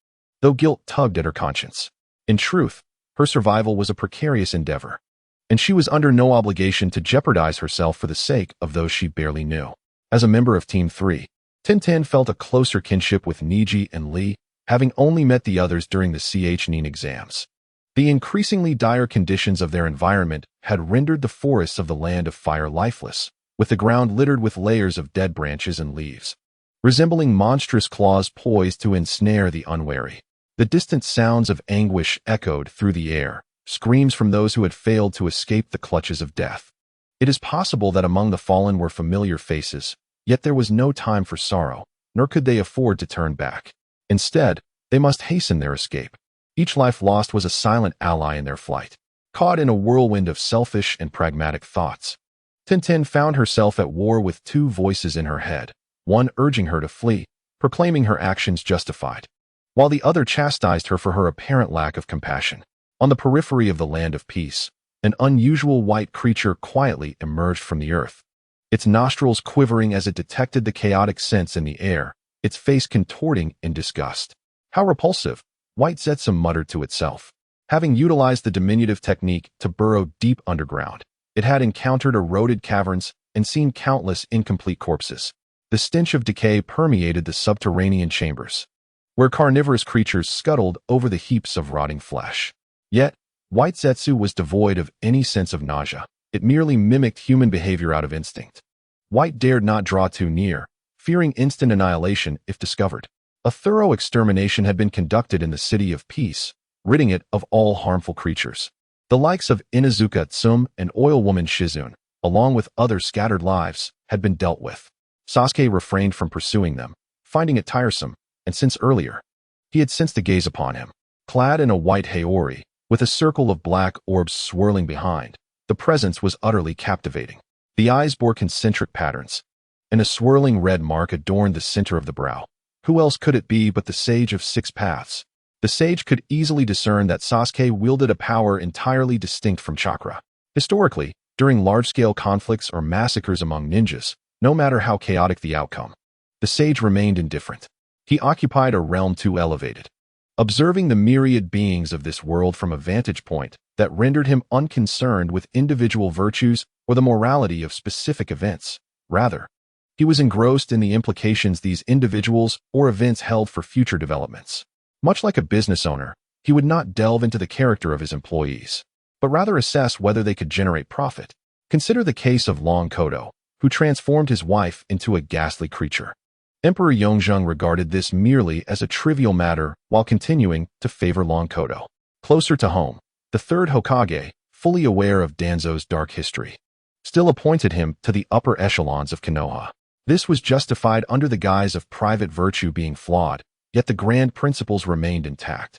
though guilt tugged at her conscience. In truth, her survival was a precarious endeavor, and she was under no obligation to jeopardize herself for the sake of those she barely knew. As a member of Team 3, Tenten felt a closer kinship with Neji and Lee, having only met the others during the Chunin exams. The increasingly dire conditions of their environment had rendered the forests of the Land of Fire lifeless, with the ground littered with layers of dead branches and leaves, resembling monstrous claws poised to ensnare the unwary. The distant sounds of anguish echoed through the air, screams from those who had failed to escape the clutches of death. It is possible that among the fallen were familiar faces, yet there was no time for sorrow, nor could they afford to turn back. Instead, they must hasten their escape. Each life lost was a silent ally in their flight. Caught in a whirlwind of selfish and pragmatic thoughts, Tenten found herself at war with two voices in her head, one urging her to flee, proclaiming her actions justified, while the other chastised her for her apparent lack of compassion. On the periphery of the Land of Peace, an unusual white creature quietly emerged from the earth, its nostrils quivering as it detected the chaotic scents in the air, its face contorting in disgust. How repulsive, White Zetsu muttered to itself. Having utilized the diminutive technique to burrow deep underground, it had encountered eroded caverns and seen countless incomplete corpses. The stench of decay permeated the subterranean chambers, where carnivorous creatures scuttled over the heaps of rotting flesh. Yet, White Zetsu was devoid of any sense of nausea. It merely mimicked human behavior out of instinct. White dared not draw too near, fearing instant annihilation if discovered. A thorough extermination had been conducted in the City of Peace, ridding it of all harmful creatures. The likes of Inuzuka Tsum and Oil Woman Shizune, along with other scattered lives, had been dealt with. Sasuke refrained from pursuing them, finding it tiresome, and since earlier, he had sensed a gaze upon him. Clad in a white haori, with a circle of black orbs swirling behind, the presence was utterly captivating. The eyes bore concentric patterns, and a swirling red mark adorned the center of the brow. Who else could it be but the Sage of Six Paths? The sage could easily discern that Sasuke wielded a power entirely distinct from chakra. Historically, during large-scale conflicts or massacres among ninjas, no matter how chaotic the outcome, the sage remained indifferent. He occupied a realm too elevated, observing the myriad beings of this world from a vantage point that rendered him unconcerned with individual virtues or the morality of specific events. Rather, he was engrossed in the implications these individuals or events held for future developments. Much like a business owner, He would not delve into the character of his employees, but rather assess whether they could generate profit. Consider the case of Long Kodo, who transformed his wife into a ghastly creature. Emperor Yongzheng regarded this merely as a trivial matter while continuing to favor Long Kodo. Closer to home, the third Hokage, fully aware of Danzo's dark history, still appointed him to the upper echelons of Konoha. This was justified under the guise of private virtue being flawed, yet the grand principles remained intact.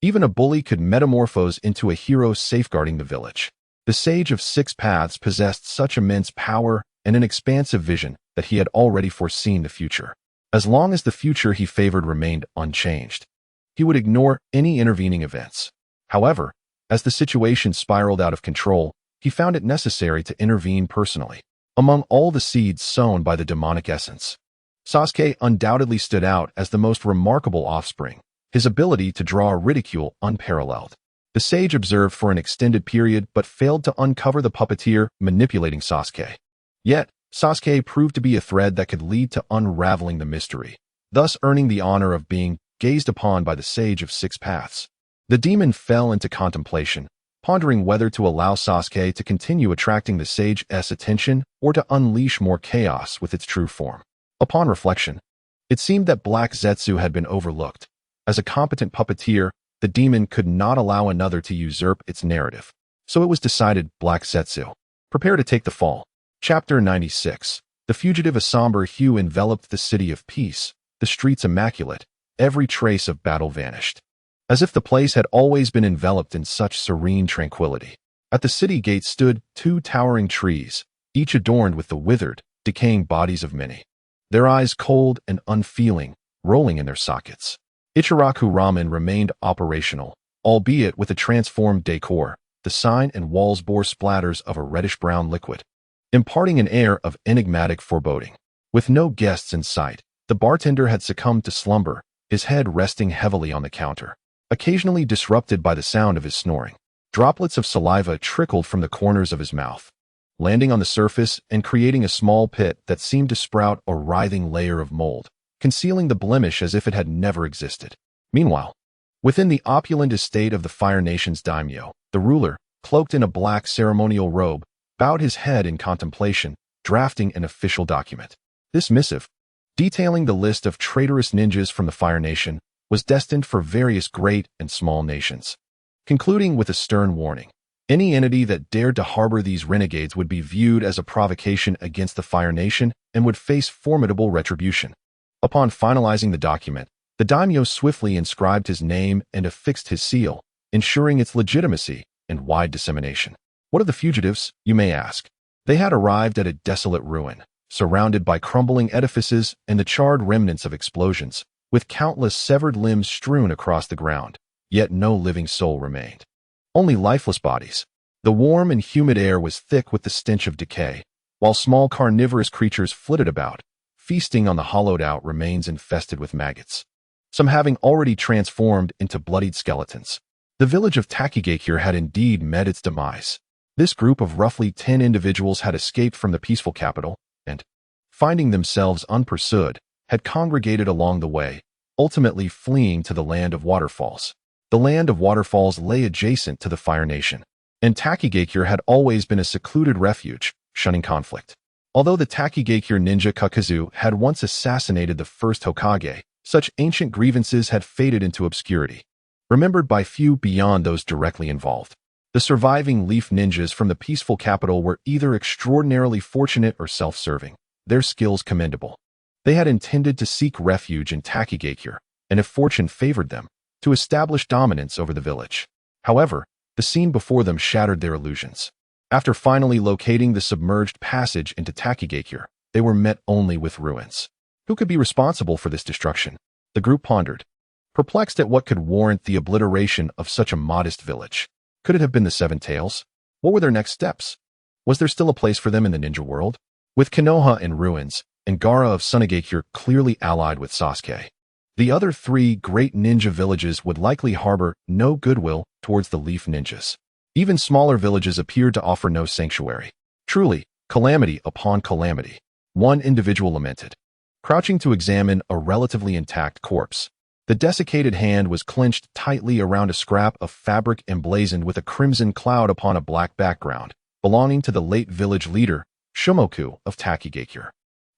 Even a bully could metamorphose into a hero safeguarding the village. The Sage of Six Paths possessed such immense power and an expansive vision that he had already foreseen the future. As long as the future he favored remained unchanged, he would ignore any intervening events. However, as the situation spiraled out of control, he found it necessary to intervene personally. Among all the seeds sown by the demonic essence, Sasuke undoubtedly stood out as the most remarkable offspring, his ability to draw ridicule unparalleled. The sage observed for an extended period but failed to uncover the puppeteer manipulating Sasuke. Yet, Sasuke proved to be a thread that could lead to unraveling the mystery, thus earning the honor of being gazed upon by the Sage of Six Paths. The demon fell into contemplation, pondering whether to allow Sasuke to continue attracting the sage's attention or to unleash more chaos with its true form. Upon reflection, it seemed that Black Zetsu had been overlooked. As a competent puppeteer, the demon could not allow another to usurp its narrative. So it was decided Black Zetsu. Prepare to take the fall. Chapter 96. The fugitive. A somber hue enveloped the city of peace, the streets immaculate, every trace of battle vanished, as if the place had always been enveloped in such serene tranquility. At the city gate stood two towering trees, each adorned with the withered, decaying bodies of many, their eyes cold and unfeeling, rolling in their sockets. Ichiraku ramen remained operational, albeit with a transformed decor. The sign and walls bore splatters of a reddish-brown liquid, imparting an air of enigmatic foreboding. With no guests in sight, the bartender had succumbed to slumber, his head resting heavily on the counter, occasionally disrupted by the sound of his snoring. Droplets of saliva trickled from the corners of his mouth, landing on the surface and creating a small pit that seemed to sprout a writhing layer of mold, concealing the blemish as if it had never existed. Meanwhile, within the opulent estate of the Fire Nation's daimyo, the ruler, cloaked in a black ceremonial robe, bowed his head in contemplation, drafting an official document. This missive, detailing the list of traitorous ninjas from the Fire Nation, was destined for various great and small nations, concluding with a stern warning. Any entity that dared to harbor these renegades would be viewed as a provocation against the Fire Nation and would face formidable retribution. Upon finalizing the document, the daimyo swiftly inscribed his name and affixed his seal, ensuring its legitimacy and wide dissemination. What of the fugitives, you may ask? They had arrived at a desolate ruin, surrounded by crumbling edifices and the charred remnants of explosions, with countless severed limbs strewn across the ground, yet no living soul remained. Only lifeless bodies. The warm and humid air was thick with the stench of decay, while small carnivorous creatures flitted about, feasting on the hollowed-out remains infested with maggots, some having already transformed into bloodied skeletons. The village of Takigakure had indeed met its demise. This group of roughly 10 individuals had escaped from the peaceful capital and, finding themselves unpursued, had congregated along the way, ultimately fleeing to the land of waterfalls. The land of waterfalls lay adjacent to the Fire Nation, and Takigakure had always been a secluded refuge, shunning conflict. Although the Takigakure ninja Kakazu had once assassinated the first Hokage, such ancient grievances had faded into obscurity, remembered by few beyond those directly involved. The surviving leaf ninjas from the peaceful capital were either extraordinarily fortunate or self-serving, their skills commendable. They had intended to seek refuge in Takigakure, and if fortune favored them, to establish dominance over the village. However, the scene before them shattered their illusions. After finally locating the submerged passage into Takigakure, they were met only with ruins. Who could be responsible for this destruction? The group pondered, perplexed at what could warrant the obliteration of such a modest village. Could it have been the Seven Tails? What were their next steps? Was there still a place for them in the ninja world? With Konoha in ruins, and Gaara of Sunagakure clearly allied with Sasuke, the other three great ninja villages would likely harbor no goodwill towards the leaf ninjas. Even smaller villages appeared to offer no sanctuary. Truly, calamity upon calamity, one individual lamented, crouching to examine a relatively intact corpse. The desiccated hand was clenched tightly around a scrap of fabric emblazoned with a crimson cloud upon a black background, belonging to the late village leader, Shumoku of Takigakure.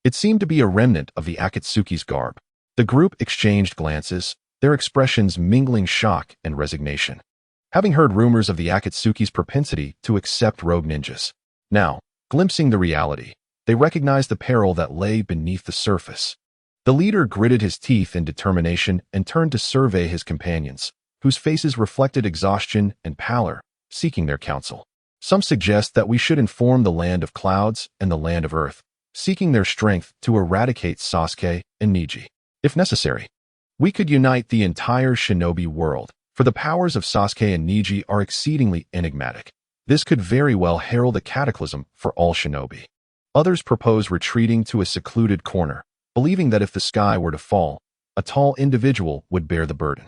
It seemed to be a remnant of the Akatsuki's garb. The group exchanged glances, their expressions mingling shock and resignation. Having heard rumors of the Akatsuki's propensity to accept rogue ninjas, now, glimpsing the reality, they recognized the peril that lay beneath the surface. The leader gritted his teeth in determination and turned to survey his companions, whose faces reflected exhaustion and pallor, seeking their counsel. Some suggest that we should inform the land of clouds and the land of earth, seeking their strength to eradicate Sasuke and Neji. If necessary, we could unite the entire shinobi world, for the powers of Sasuke and Neji are exceedingly enigmatic. This could very well herald a cataclysm for all shinobi. Others propose retreating to a secluded corner, believing that if the sky were to fall, a tall individual would bear the burden.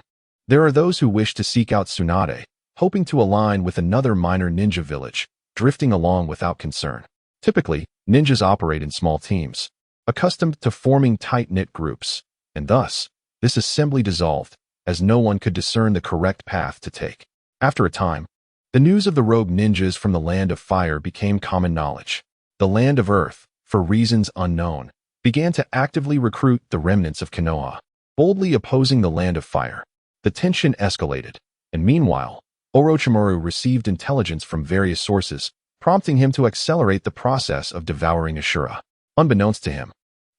There are those who wish to seek out Tsunade, hoping to align with another minor ninja village, drifting along without concern. Typically, ninjas operate in small teams, accustomed to forming tight-knit groups, and thus, this assembly dissolved, as no one could discern the correct path to take. After a time, the news of the rogue ninjas from the land of fire became common knowledge. The land of earth, for reasons unknown, began to actively recruit the remnants of Konoha, boldly opposing the land of fire. The tension escalated, and meanwhile, Orochimaru received intelligence from various sources, prompting him to accelerate the process of devouring Ashura. Unbeknownst to him,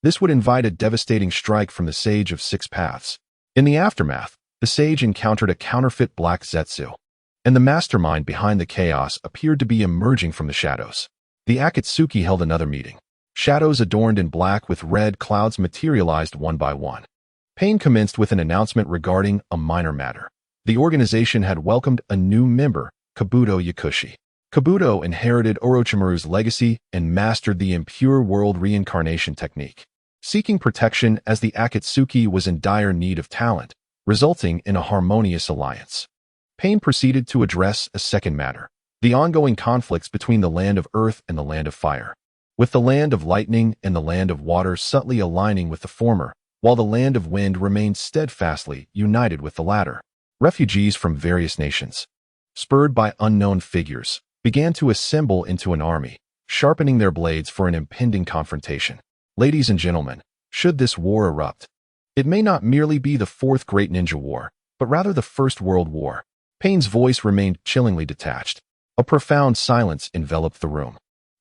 this would invite a devastating strike from the Sage of Six Paths. In the aftermath, the sage encountered a counterfeit black Zetsu, and the mastermind behind the chaos appeared to be emerging from the shadows. The Akatsuki held another meeting. Shadows adorned in black with red clouds materialized one by one. Pain commenced with an announcement regarding a minor matter. The organization had welcomed a new member, Kabuto Yakushi. Kabuto inherited Orochimaru's legacy and mastered the impure world reincarnation technique, seeking protection as the Akatsuki was in dire need of talent, resulting in a harmonious alliance. Pain proceeded to address a second matter, the ongoing conflicts between the land of earth and the land of fire, with the land of lightning and the land of water subtly aligning with the former, while the land of wind remained steadfastly united with the latter. Refugees from various nations, spurred by unknown figures, began to assemble into an army, sharpening their blades for an impending confrontation. Ladies and gentlemen, should this war erupt, it may not merely be the Fourth Great Ninja War, but rather the First World War. Pain's voice remained chillingly detached. A profound silence enveloped the room.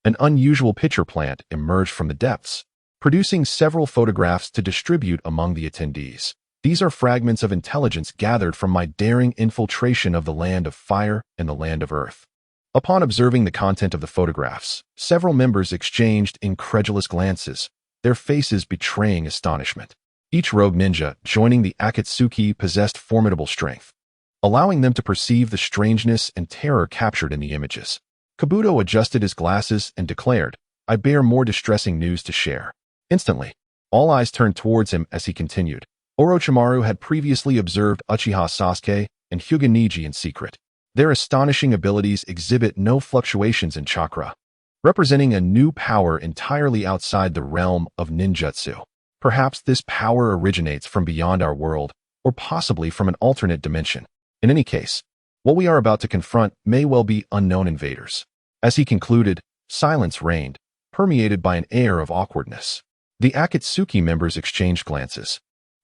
An unusual pitcher plant emerged from the depths, producing several photographs to distribute among the attendees. These are fragments of intelligence gathered from my daring infiltration of the land of fire and the land of earth. Upon observing the content of the photographs, several members exchanged incredulous glances, their faces betraying astonishment. Each rogue ninja joining the Akatsuki possessed formidable strength, allowing them to perceive the strangeness and terror captured in the images. Kabuto adjusted his glasses and declared, "I bear more distressing news to share." Instantly, all eyes turned towards him as he continued. Orochimaru had previously observed Uchiha Sasuke and Hyuga Neji in secret. Their astonishing abilities exhibit no fluctuations in chakra, representing a new power entirely outside the realm of ninjutsu. Perhaps this power originates from beyond our world, or possibly from an alternate dimension. In any case, what we are about to confront may well be unknown invaders. As he concluded, silence reigned, permeated by an air of awkwardness. The Akatsuki members exchanged glances.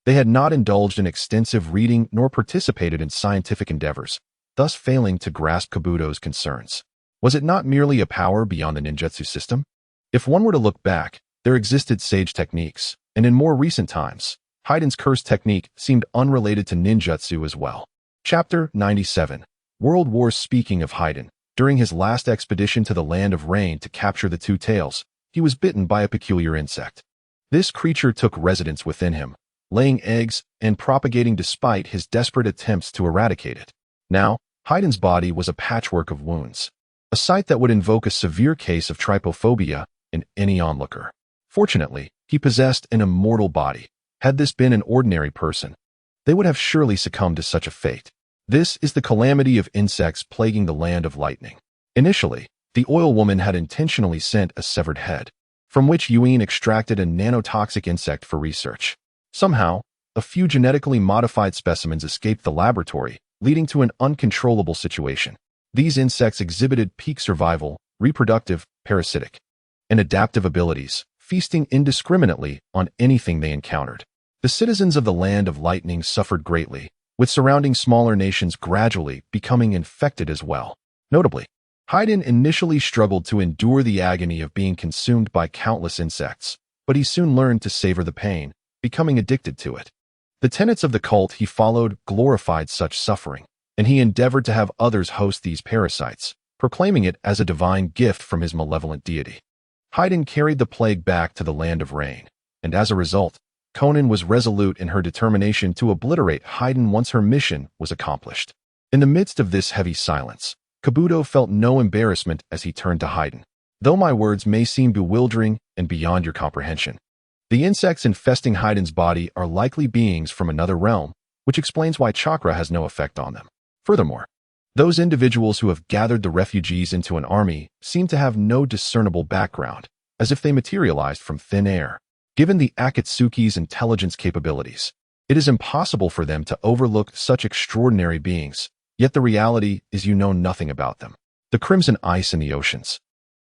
They had not indulged in extensive reading nor participated in scientific endeavors, thus failing to grasp Kabuto's concerns. Was it not merely a power beyond the ninjutsu system? If one were to look back, there existed sage techniques, and in more recent times, Haiden's curse technique seemed unrelated to ninjutsu as well. Chapter 97. World War. Speaking of Haiden, during his last expedition to the Land of Rain to capture the Two Tails, he was bitten by a peculiar insect. This creature took residence within him, laying eggs and propagating despite his desperate attempts to eradicate it. Now, Haiden's body was a patchwork of wounds, a sight that would invoke a severe case of trypophobia in any onlooker. Fortunately, he possessed an immortal body. Had this been an ordinary person, they would have surely succumbed to such a fate. This is the calamity of insects plaguing the land of lightning. Initially, the oil woman had intentionally sent a severed head, from which Yuin extracted a nanotoxic insect for research. Somehow, a few genetically modified specimens escaped the laboratory, leading to an uncontrollable situation. These insects exhibited peak survival, reproductive, parasitic, and adaptive abilities, feasting indiscriminately on anything they encountered. The citizens of the Land of Lightning suffered greatly, with surrounding smaller nations gradually becoming infected as well. Notably, Haydn initially struggled to endure the agony of being consumed by countless insects, but he soon learned to savor the pain, becoming addicted to it. The tenets of the cult he followed glorified such suffering, and he endeavored to have others host these parasites, proclaiming it as a divine gift from his malevolent deity. Haydn carried the plague back to the Land of Rain, and as a result, Conan was resolute in her determination to obliterate Haydn once her mission was accomplished. In the midst of this heavy silence, Kabuto felt no embarrassment as he turned to Haydn. Though my words may seem bewildering and beyond your comprehension, the insects infesting Haydn's body are likely beings from another realm, which explains why chakra has no effect on them. Furthermore, those individuals who have gathered the refugees into an army seem to have no discernible background, as if they materialized from thin air. Given the Akatsuki's intelligence capabilities, it is impossible for them to overlook such extraordinary beings, yet the reality is you know nothing about them. The crimson ice in the oceans,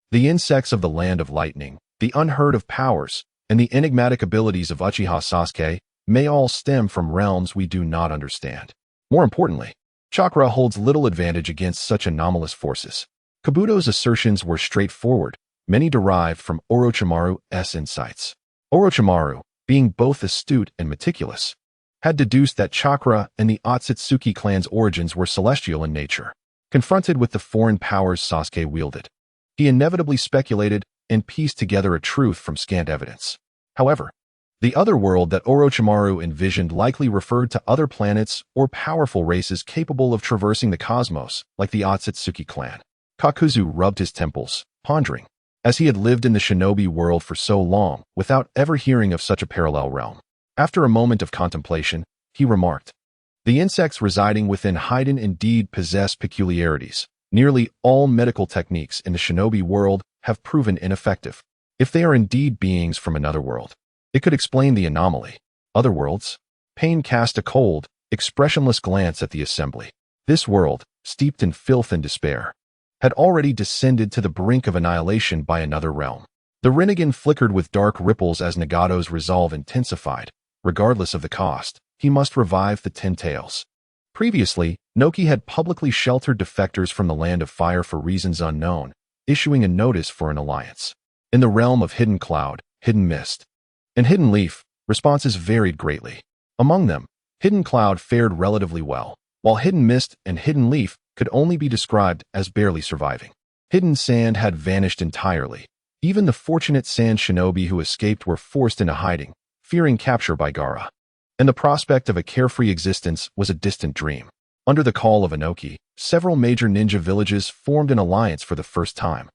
the insects of the Land of Lightning, the unheard of powers, and the enigmatic abilities of Uchiha Sasuke may all stem from realms we do not understand. More importantly, chakra holds little advantage against such anomalous forces. Kabuto's assertions were straightforward, many derived from Orochimaru's insights. Orochimaru, being both astute and meticulous, had deduced that chakra and the Otsutsuki clan's origins were celestial in nature. Confronted with the foreign powers Sasuke wielded, he inevitably speculated and pieced together a truth from scant evidence. However, the other world that Orochimaru envisioned likely referred to other planets or powerful races capable of traversing the cosmos, like the Otsutsuki clan. Kakuzu rubbed his temples, pondering, as he had lived in the shinobi world for so long without ever hearing of such a parallel realm. After a moment of contemplation, he remarked, "The insects residing within Haydn indeed possess peculiarities. Nearly all medical techniques in the shinobi world have proven ineffective. If they are indeed beings from another world, it could explain the anomaly. Other worlds?" Pain cast a cold, expressionless glance at the assembly. This world, steeped in filth and despair, had already descended to the brink of annihilation by another realm. The Rinnegan flickered with dark ripples as Nagato's resolve intensified. Regardless of the cost, he must revive the Ten Tails. Previously, Noki had publicly sheltered defectors from the Land of Fire for reasons unknown, issuing a notice for an alliance. In the realm of Hidden Cloud, Hidden Mist, and Hidden Leaf, responses varied greatly. Among them, Hidden Cloud fared relatively well, while Hidden Mist and Hidden Leaf could only be described as barely surviving. Hidden Sand had vanished entirely. Even the fortunate sand shinobi who escaped were forced into hiding, fearing capture by Gaara. And the prospect of a carefree existence was a distant dream. Under the call of Inoki, several major ninja villages formed an alliance for the first time.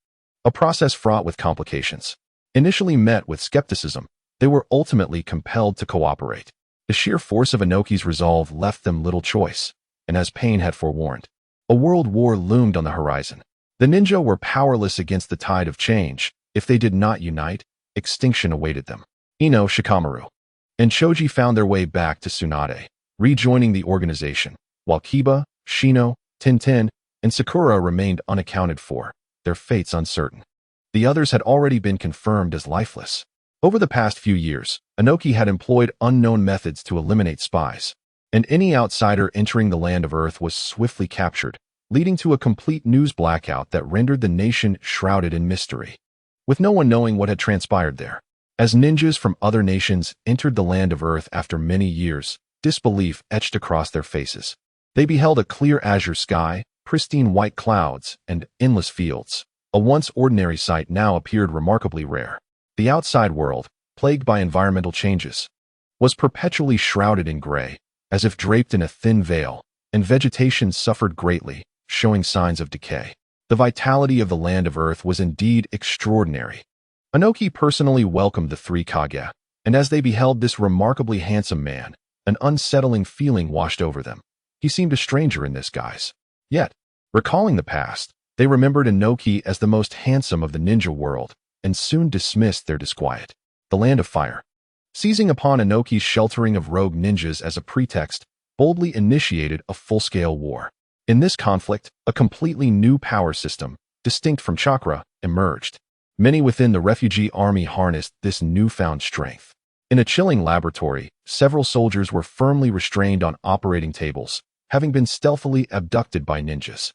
A process fraught with complications. Initially met with skepticism, they were ultimately compelled to cooperate. The sheer force of Inoki's resolve left them little choice, and as Pain had forewarned, a world war loomed on the horizon. The ninja were powerless against the tide of change. If they did not unite, extinction awaited them. Ino, Shikamaru, and Choji found their way back to Tsunade, rejoining the organization, while Kiba, Shino, Tintin, and Sakura remained unaccounted for, their fates uncertain. The others had already been confirmed as lifeless. Over the past few years, Inoki had employed unknown methods to eliminate spies, and any outsider entering the Land of Earth was swiftly captured, leading to a complete news blackout that rendered the nation shrouded in mystery, with no one knowing what had transpired there. As ninjas from other nations entered the Land of Earth after many years, disbelief etched across their faces. They beheld a clear azure sky, pristine white clouds, and endless fields. A once ordinary sight now appeared remarkably rare. The outside world, plagued by environmental changes, was perpetually shrouded in gray, as if draped in a thin veil, and vegetation suffered greatly, showing signs of decay. The vitality of the Land of Earth was indeed extraordinary. Inoki personally welcomed the three Kage, and as they beheld this remarkably handsome man, an unsettling feeling washed over them. He seemed a stranger in this guise. Yet, recalling the past, they remembered Inoki as the most handsome of the ninja world, and soon dismissed their disquiet. The Land of Fire. seizing upon Inoki's sheltering of rogue ninjas as a pretext, boldly initiated a full-scale war. In this conflict, a completely new power system, distinct from chakra, emerged. Many within the refugee army harnessed this newfound strength. In a chilling laboratory, several soldiers were firmly restrained on operating tables, having been stealthily abducted by ninjas.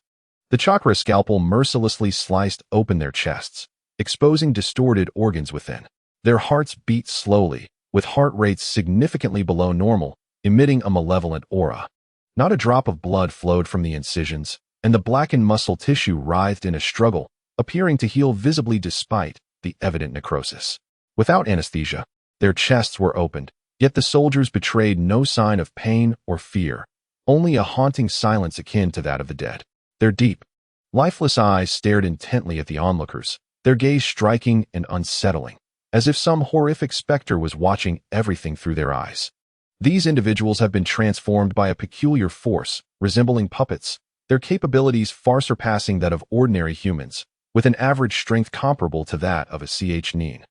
The chakra scalpel mercilessly sliced open their chests, exposing distorted organs within. Their hearts beat slowly, with heart rates significantly below normal, emitting a malevolent aura. Not a drop of blood flowed from the incisions, and the blackened muscle tissue writhed in a struggle, appearing to heal visibly despite the evident necrosis. Without anesthesia, their chests were opened, yet the soldiers betrayed no sign of pain or fear, only a haunting silence akin to that of the dead. Their deep, lifeless eyes stared intently at the onlookers, their gaze striking and unsettling, as if some horrific specter was watching everything through their eyes. These individuals have been transformed by a peculiar force, resembling puppets, their capabilities far surpassing that of ordinary humans, with an average strength comparable to that of a Chunin.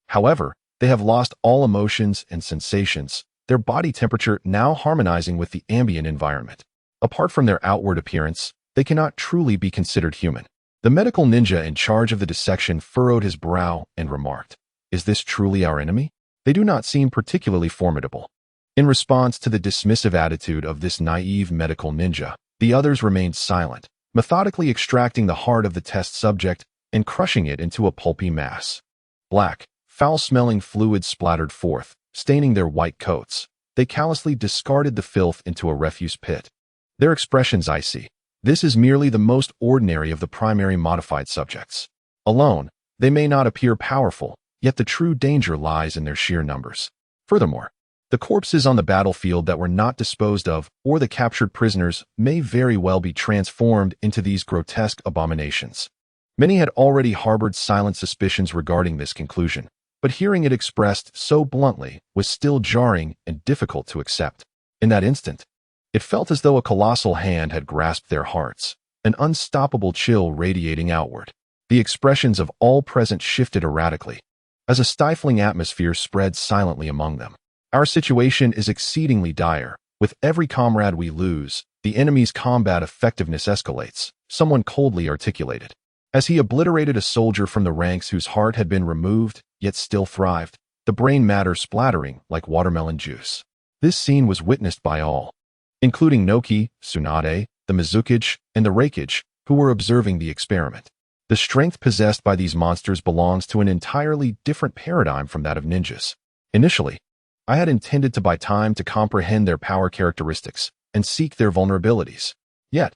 However, they have lost all emotions and sensations, their body temperature now harmonizing with the ambient environment. Apart from their outward appearance, they cannot truly be considered human. The medical ninja in charge of the dissection furrowed his brow and remarked, "Is this truly our enemy? They do not seem particularly formidable." In response to the dismissive attitude of this naive medical ninja, the others remained silent, methodically extracting the heart of the test subject and crushing it into a pulpy mass. Black, foul-smelling fluid splattered forth, staining their white coats. They callously discarded the filth into a refuse pit. Their expressions icy. This is merely the most ordinary of the primary modified subjects. Alone, they may not appear powerful, yet the true danger lies in their sheer numbers. Furthermore, the corpses on the battlefield that were not disposed of or the captured prisoners may very well be transformed into these grotesque abominations. Many had already harbored silent suspicions regarding this conclusion, but hearing it expressed so bluntly was still jarring and difficult to accept. In that instant, it felt as though a colossal hand had grasped their hearts, an unstoppable chill radiating outward. The expressions of all present shifted erratically, as a stifling atmosphere spread silently among them. Our situation is exceedingly dire. With every comrade we lose, the enemy's combat effectiveness escalates, someone coldly articulated. As he obliterated a soldier from the ranks whose heart had been removed, yet still thrived, the brain matter splattering like watermelon juice. This scene was witnessed by all, including Noki, Tsunade, the Mizukage, and the Reikage, who were observing the experiment. The strength possessed by these monsters belongs to an entirely different paradigm from that of ninjas. Initially, I had intended to buy time to comprehend their power characteristics and seek their vulnerabilities. Yet,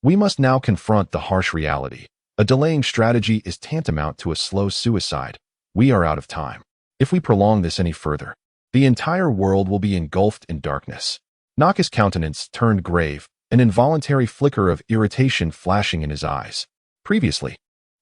we must now confront the harsh reality. A delaying strategy is tantamount to a slow suicide. We are out of time. If we prolong this any further, the entire world will be engulfed in darkness. Naka's countenance turned grave, an involuntary flicker of irritation flashing in his eyes. Previously,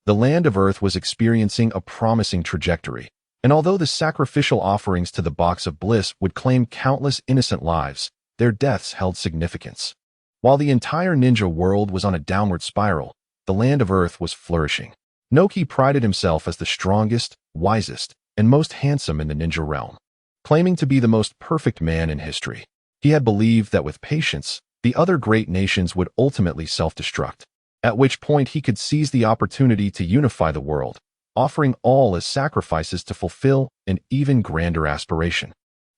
the land of Earth was experiencing a promising trajectory, and although the sacrificial offerings to the box of bliss would claim countless innocent lives, their deaths held significance. While the entire ninja world was on a downward spiral, the land of Earth was flourishing. Noki prided himself as the strongest, wisest, and most handsome in the ninja realm. Claiming to be the most perfect man in history, he had believed that with patience, the other great nations would ultimately self-destruct, at which point he could seize the opportunity to unify the world, offering all as sacrifices to fulfill an even grander aspiration.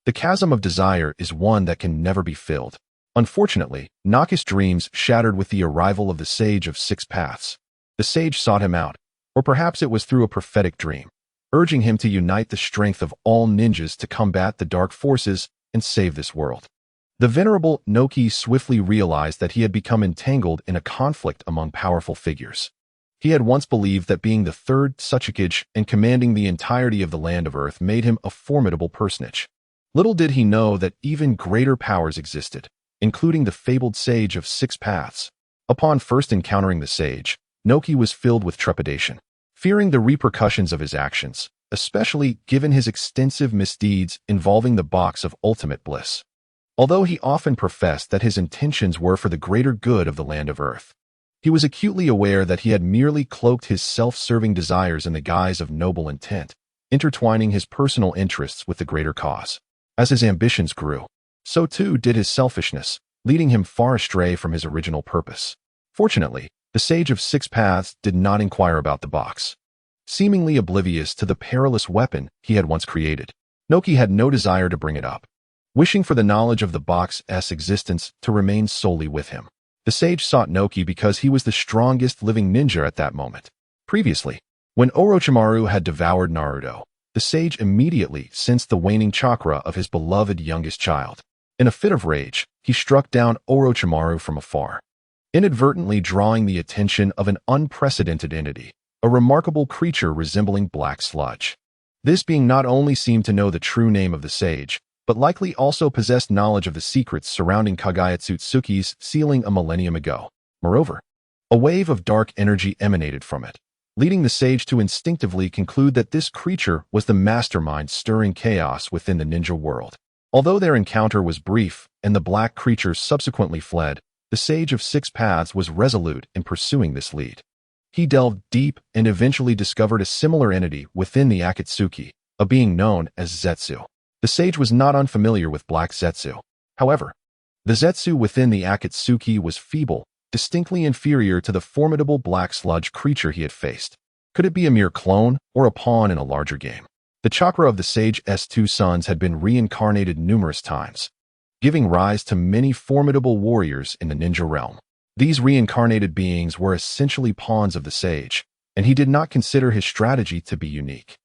The chasm of desire is one that can never be filled. Unfortunately, Naka's dreams shattered with the arrival of the Sage of Six Paths. The sage sought him out, or perhaps it was through a prophetic dream, urging him to unite the strength of all ninjas to combat the dark forces and save this world. The venerable Noki swiftly realized that he had become entangled in a conflict among powerful figures. He had once believed that being the third Tsuchikage and commanding the entirety of the land of Earth made him a formidable personage. Little did he know that even greater powers existed, including the fabled Sage of Six Paths. Upon first encountering the sage, Noki was filled with trepidation, fearing the repercussions of his actions, especially given his extensive misdeeds involving the box of ultimate bliss. Although he often professed that his intentions were for the greater good of the land of Earth, he was acutely aware that he had merely cloaked his self-serving desires in the guise of noble intent, intertwining his personal interests with the greater cause. As his ambitions grew, so too did his selfishness, leading him far astray from his original purpose. Fortunately, the Sage of Six Paths did not inquire about the box. Seemingly oblivious to the perilous weapon he had once created, Noki had no desire to bring it up, wishing for the knowledge of the box's existence to remain solely with him. The sage sought Noki because he was the strongest living ninja at that moment. Previously, when Orochimaru had devoured Naruto, the sage immediately sensed the waning chakra of his beloved youngest child. In a fit of rage, he struck down Orochimaru from afar, inadvertently drawing the attention of an unprecedented entity, a remarkable creature resembling black sludge. This being not only seemed to know the true name of the sage, but likely also possessed knowledge of the secrets surrounding Kagaya Tsutsuki's sealing a millennium ago. Moreover, a wave of dark energy emanated from it, leading the sage to instinctively conclude that this creature was the mastermind stirring chaos within the ninja world. Although their encounter was brief and the black creature subsequently fled, the Sage of Six Paths was resolute in pursuing this lead. He delved deep and eventually discovered a similar entity within the Akatsuki, a being known as Zetsu. The sage was not unfamiliar with black Zetsu. However, the Zetsu within the Akatsuki was feeble, distinctly inferior to the formidable black sludge creature he had faced. Could it be a mere clone or a pawn in a larger game? The chakra of the sage's two sons had been reincarnated numerous times, giving rise to many formidable warriors in the ninja realm. These reincarnated beings were essentially pawns of the sage, and he did not consider his strategy to be unique.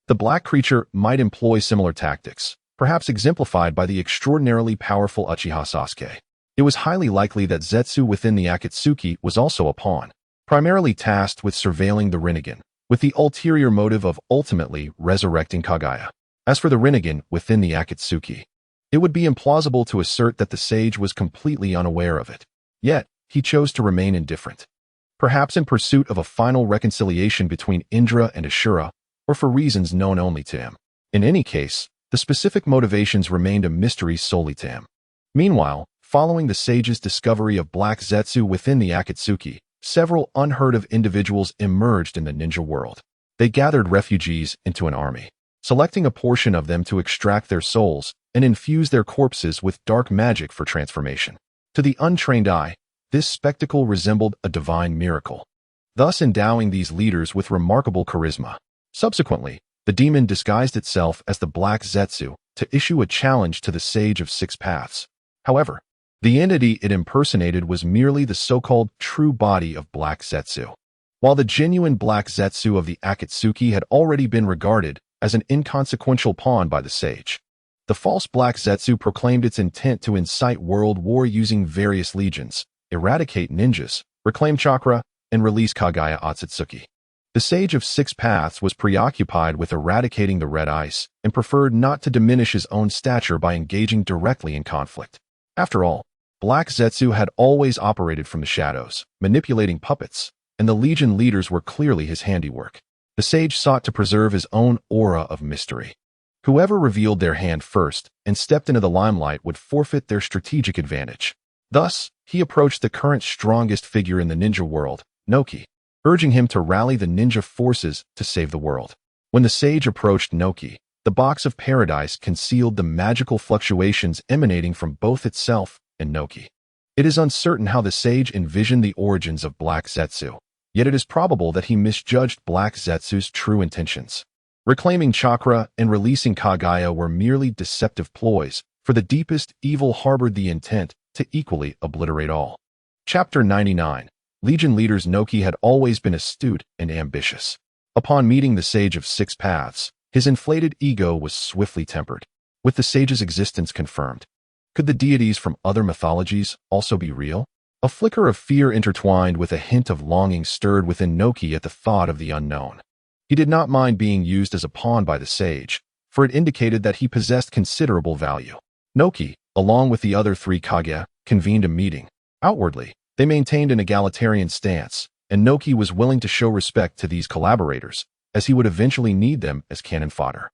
The black creature might employ similar tactics, perhaps exemplified by the extraordinarily powerful Uchiha Sasuke. It was highly likely that Zetsu within the Akatsuki was also a pawn, primarily tasked with surveilling the Rinnegan, with the ulterior motive of ultimately resurrecting Kagaya. As for the Rinnegan within the Akatsuki, it would be implausible to assert that the sage was completely unaware of it. Yet, he chose to remain indifferent, perhaps in pursuit of a final reconciliation between Indra and Ashura, or for reasons known only to him. In any case, the specific motivations remained a mystery solely to him. Meanwhile, following the sage's discovery of black Zetsu within the Akatsuki, several unheard-of individuals emerged in the ninja world. They gathered refugees into an army, selecting a portion of them to extract their souls and infuse their corpses with dark magic for transformation. To the untrained eye, this spectacle resembled a divine miracle, thus endowing these leaders with remarkable charisma. Subsequently, the demon disguised itself as the Black Zetsu to issue a challenge to the Sage of Six Paths. However, the entity it impersonated was merely the so-called true body of Black Zetsu, while the genuine Black Zetsu of the Akatsuki had already been regarded as an inconsequential pawn by the sage. The false Black Zetsu proclaimed its intent to incite world war using various legions, eradicate ninjas, reclaim chakra, and release Kagaya Otsutsuki. The Sage of Six Paths was preoccupied with eradicating the red ice and preferred not to diminish his own stature by engaging directly in conflict. After all, Black Zetsu had always operated from the shadows, manipulating puppets, and the legion leaders were clearly his handiwork. The sage sought to preserve his own aura of mystery. Whoever revealed their hand first and stepped into the limelight would forfeit their strategic advantage. Thus, he approached the current strongest figure in the ninja world, Noki, urging him to rally the ninja forces to save the world. When the sage approached Noki, the box of paradise concealed the magical fluctuations emanating from both itself and Noki. It is uncertain how the sage envisioned the origins of Black Zetsu, yet it is probable that he misjudged Black Zetsu's true intentions. Reclaiming chakra and releasing Kagaya were merely deceptive ploys, for the deepest evil harbored the intent to equally obliterate all. Chapter 99. Legion leaders. Noki had always been astute and ambitious. Upon meeting the Sage of Six Paths, his inflated ego was swiftly tempered. With the sage's existence confirmed, could the deities from other mythologies also be real? A flicker of fear intertwined with a hint of longing stirred within Noki at the thought of the unknown. He did not mind being used as a pawn by the sage, for it indicated that he possessed considerable value. Noki, along with the other three Kage, convened a meeting. Outwardly, they maintained an egalitarian stance, and Noki was willing to show respect to these collaborators, as he would eventually need them as cannon fodder.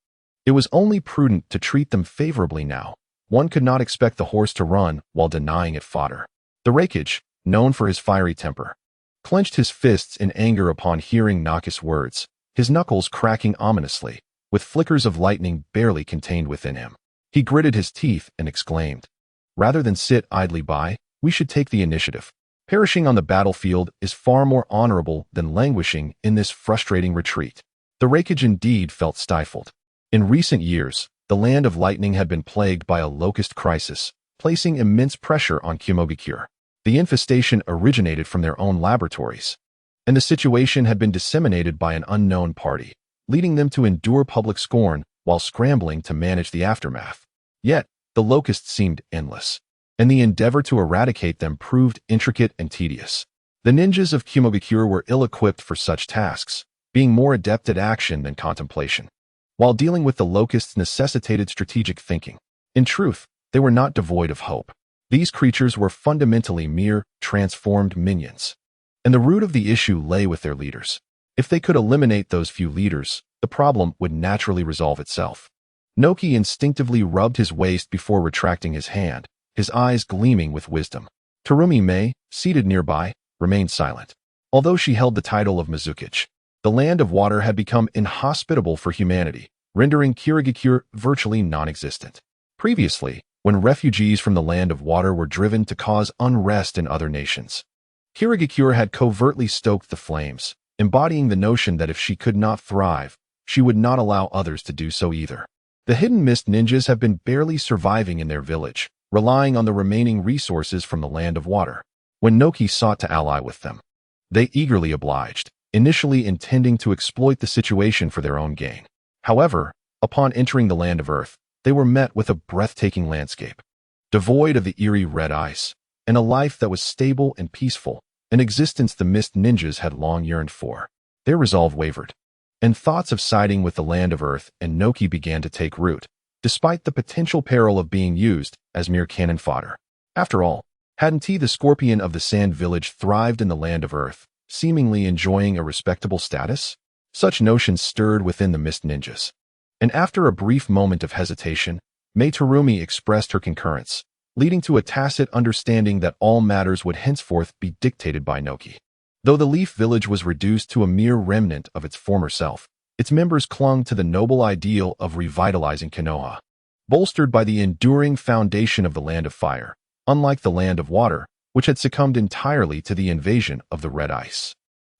It was only prudent to treat them favorably now. One could not expect the horse to run while denying it fodder. The Rakage, known for his fiery temper, clenched his fists in anger upon hearing Naki's words, his knuckles cracking ominously. with flickers of lightning barely contained within him. He gritted his teeth and exclaimed, "Rather than sit idly by, we should take the initiative. Perishing on the battlefield is far more honorable than languishing in this frustrating retreat." The Raikage indeed felt stifled. In recent years, the Land of Lightning had been plagued by a locust crisis, placing immense pressure on Kumogakure. The infestation originated from their own laboratories, and the situation had been disseminated by an unknown party, leading them to endure public scorn while scrambling to manage the aftermath. Yet, the locusts seemed endless, and the endeavor to eradicate them proved intricate and tedious. The ninjas of Kumogakure were ill-equipped for such tasks, being more adept at action than contemplation. While dealing with the locusts necessitated strategic thinking. In truth, they were not devoid of hope. These creatures were fundamentally mere, transformed minions. And the root of the issue lay with their leaders. If they could eliminate those few leaders, the problem would naturally resolve itself. Noki instinctively rubbed his waist before retracting his hand, his eyes gleaming with wisdom. Terumi Mei, seated nearby, remained silent. Although she held the title of Mizukage, the Land of Water had become inhospitable for humanity, rendering Kirigakure virtually non-existent. Previously, when refugees from the Land of Water were driven to cause unrest in other nations, Kirigakure had covertly stoked the flames, embodying the notion that if she could not thrive, she would not allow others to do so either. The Hidden Mist ninjas have been barely surviving in their village, relying on the remaining resources from the Land of Water. When Noki sought to ally with them, they eagerly obliged, initially intending to exploit the situation for their own gain. However, upon entering the Land of Earth, they were met with a breathtaking landscape, devoid of the eerie red ice, and a life that was stable and peaceful, an existence the Mist ninjas had long yearned for. Their resolve wavered, and thoughts of siding with the Land of Earth and Noki began to take root, despite the potential peril of being used as mere cannon fodder. After all, hadn't he, the Scorpion of the Sand Village, thrived in the Land of Earth, seemingly enjoying a respectable status? Such notions stirred within the Mist ninjas. And after a brief moment of hesitation, Mei Terumi expressed her concurrence, leading to a tacit understanding that all matters would henceforth be dictated by Noki. Though the Leaf Village was reduced to a mere remnant of its former self, its members clung to the noble ideal of revitalizing Konoha. Bolstered by the enduring foundation of the Land of Fire, unlike the Land of Water, which had succumbed entirely to the invasion of the Red Ice.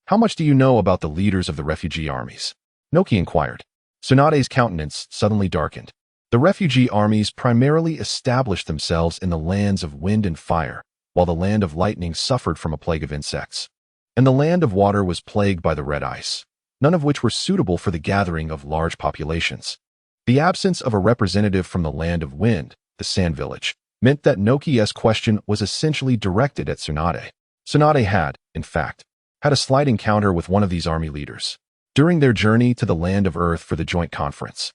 "How much do you know about the leaders of the refugee armies?" Noki inquired. Tsunade's countenance suddenly darkened. The refugee armies primarily established themselves in the lands of wind and fire, while the Land of Lightning suffered from a plague of insects. And the Land of Water was plagued by the Red Ice, none of which were suitable for the gathering of large populations. The absence of a representative from the Land of Wind, the Sand Village, meant that Noki's question was essentially directed at Tsunade. Tsunade had, in fact, had a slight encounter with one of these army leaders during their journey to the Land of Earth for the joint conference.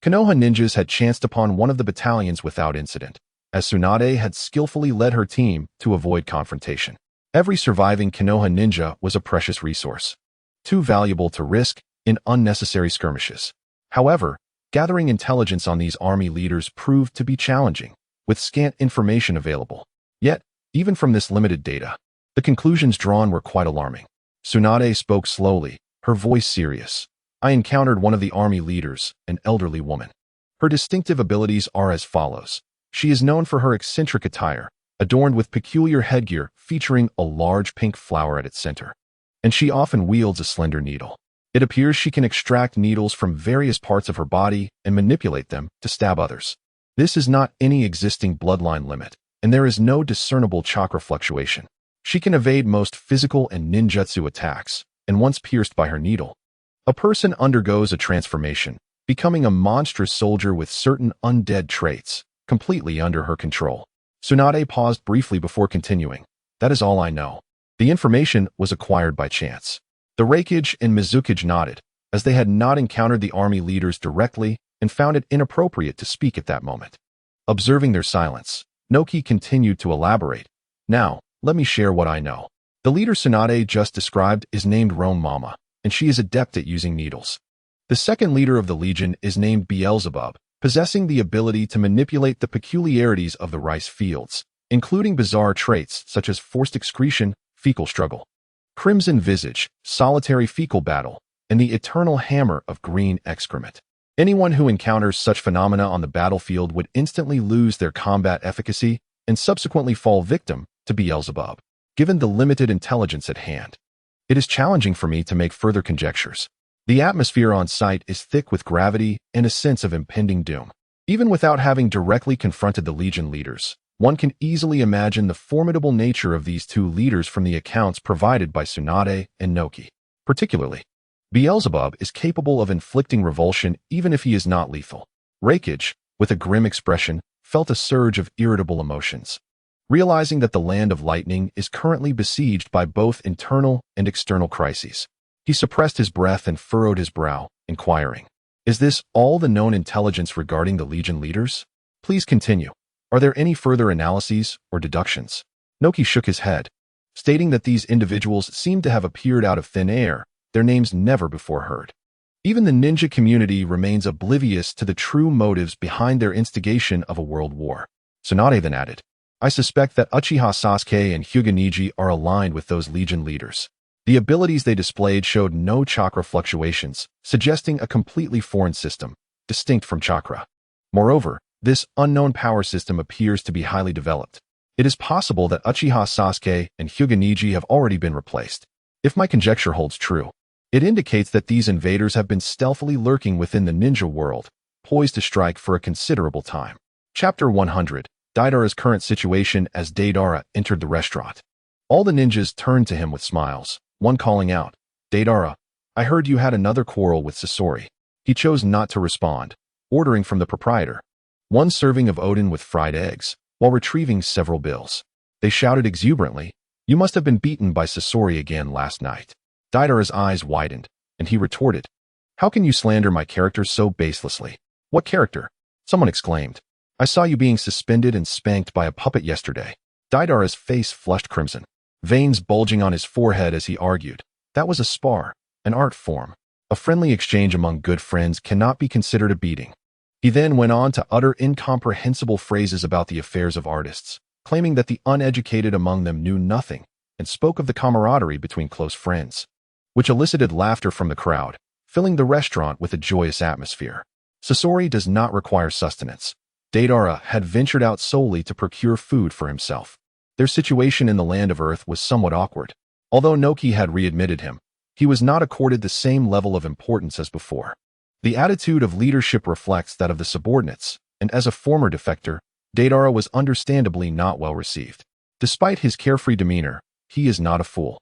Konoha ninjas had chanced upon one of the battalions without incident, as Tsunade had skillfully led her team to avoid confrontation. Every surviving Konoha ninja was a precious resource, too valuable to risk in unnecessary skirmishes. However, gathering intelligence on these army leaders proved to be challenging, with scant information available. Yet, even from this limited data, the conclusions drawn were quite alarming. Tsunade spoke slowly, her voice serious. "I encountered one of the army leaders, an elderly woman. Her distinctive abilities are as follows. She is known for her eccentric attire, adorned with peculiar headgear featuring a large pink flower at its center. And she often wields a slender needle. It appears she can extract needles from various parts of her body and manipulate them to stab others. This is not any existing bloodline limit, and there is no discernible chakra fluctuation. She can evade most physical and ninjutsu attacks, and once pierced by her needle, a person undergoes a transformation, becoming a monstrous soldier with certain undead traits, completely under her control." Tsunade paused briefly before continuing. "That is all I know. The information was acquired by chance." The Raikage and Mizukage nodded, as they had not encountered the army leaders directly and found it inappropriate to speak at that moment. Observing their silence, Noki continued to elaborate. "Now, let me share what I know. The leader Tsunade just described is named Rome Mama, and she is adept at using needles. The second leader of the Legion is named Beelzebub, possessing the ability to manipulate the peculiarities of the rice fields, including bizarre traits such as forced excretion, fecal struggle, crimson visage, solitary fecal battle, and the eternal hammer of green excrement. Anyone who encounters such phenomena on the battlefield would instantly lose their combat efficacy and subsequently fall victim to Beelzebub. Given the limited intelligence at hand, it is challenging for me to make further conjectures. The atmosphere on site is thick with gravity and a sense of impending doom. Even without having directly confronted the Legion leaders, one can easily imagine the formidable nature of these two leaders from the accounts provided by Tsunade and Noki. Particularly, Beelzebub is capable of inflicting revulsion even if he is not lethal. Rakage, with a grim expression, felt a surge of irritable emotions. Realizing that the Land of Lightning is currently besieged by both internal and external crises, he suppressed his breath and furrowed his brow, inquiring, "Is this all the known intelligence regarding the Legion leaders? Please continue. Are there any further analyses or deductions?" Noki shook his head, stating that these individuals seemed to have appeared out of thin air, their names never before heard. Even the ninja community remains oblivious to the true motives behind their instigation of a world war. Tsunade then added, "I suspect that Uchiha Sasuke and Hokage Neji are aligned with those Legion leaders. The abilities they displayed showed no chakra fluctuations, suggesting a completely foreign system, distinct from chakra. Moreover, this unknown power system appears to be highly developed. It is possible that Uchiha Sasuke and Hokage Neji have already been replaced. If my conjecture holds true, it indicates that these invaders have been stealthily lurking within the ninja world, poised to strike for a considerable time." Chapter 100. Deidara's current situation as Deidara entered the restaurant. All the ninjas turned to him with smiles, one calling out, "Deidara, I heard you had another quarrel with Sasori." He chose not to respond, ordering from the proprietor one serving of Odin with fried eggs, while retrieving several bills. They shouted exuberantly, "You must have been beaten by Sasori again last night." Deidara's eyes widened, and he retorted, "How can you slander my character so baselessly?" "What character?" someone exclaimed. "I saw you being suspended and spanked by a puppet yesterday." Deidara's face flushed crimson, veins bulging on his forehead as he argued, "That was a spar, an art form. A friendly exchange among good friends cannot be considered a beating." He then went on to utter incomprehensible phrases about the affairs of artists, claiming that the uneducated among them knew nothing, and spoke of the camaraderie between close friends, which elicited laughter from the crowd, filling the restaurant with a joyous atmosphere. Sasori does not require sustenance. Deidara had ventured out solely to procure food for himself. Their situation in the Land of Earth was somewhat awkward. Although Noki had readmitted him, he was not accorded the same level of importance as before. The attitude of leadership reflects that of the subordinates, and as a former defector, Deidara was understandably not well received. Despite his carefree demeanor, he is not a fool.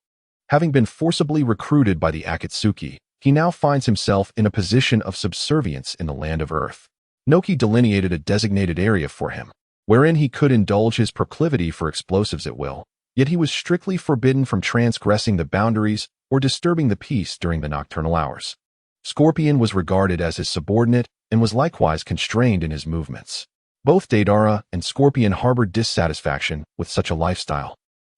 Having been forcibly recruited by the Akatsuki, he now finds himself in a position of subservience in the Land of Earth. Noki delineated a designated area for him, wherein he could indulge his proclivity for explosives at will, yet he was strictly forbidden from transgressing the boundaries or disturbing the peace during the nocturnal hours. Scorpion was regarded as his subordinate and was likewise constrained in his movements. Both Deidara and Scorpion harbored dissatisfaction with such a lifestyle,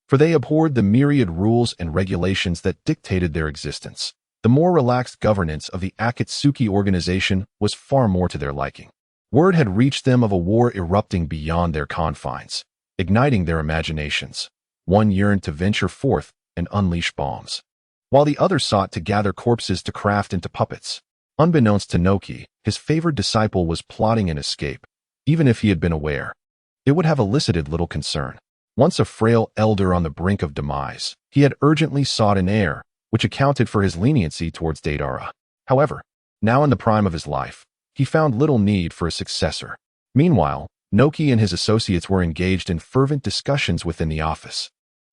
for they abhorred the myriad rules and regulations that dictated their existence. The more relaxed governance of the Akatsuki organization was far more to their liking. Word had reached them of a war erupting beyond their confines, igniting their imaginations. One yearned to venture forth and unleash bombs, while the other sought to gather corpses to craft into puppets. Unbeknownst to Noki, his favored disciple was plotting an escape. Even if he had been aware, it would have elicited little concern. Once a frail elder on the brink of demise, he had urgently sought an heir, which accounted for his leniency towards Deidara. However, now in the prime of his life, he found little need for a successor. Meanwhile, Noki and his associates were engaged in fervent discussions within the office.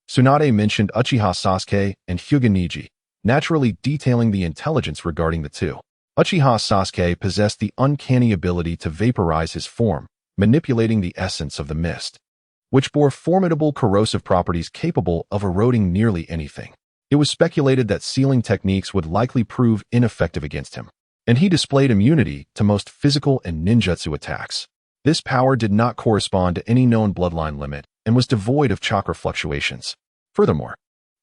Tsunade mentioned Uchiha Sasuke and Hokage Neji, naturally detailing the intelligence regarding the two. Uchiha Sasuke possessed the uncanny ability to vaporize his form, manipulating the essence of the mist, which bore formidable corrosive properties capable of eroding nearly anything. It was speculated that sealing techniques would likely prove ineffective against him, and he displayed immunity to most physical and ninjutsu attacks. This power did not correspond to any known bloodline limit and was devoid of chakra fluctuations. Furthermore,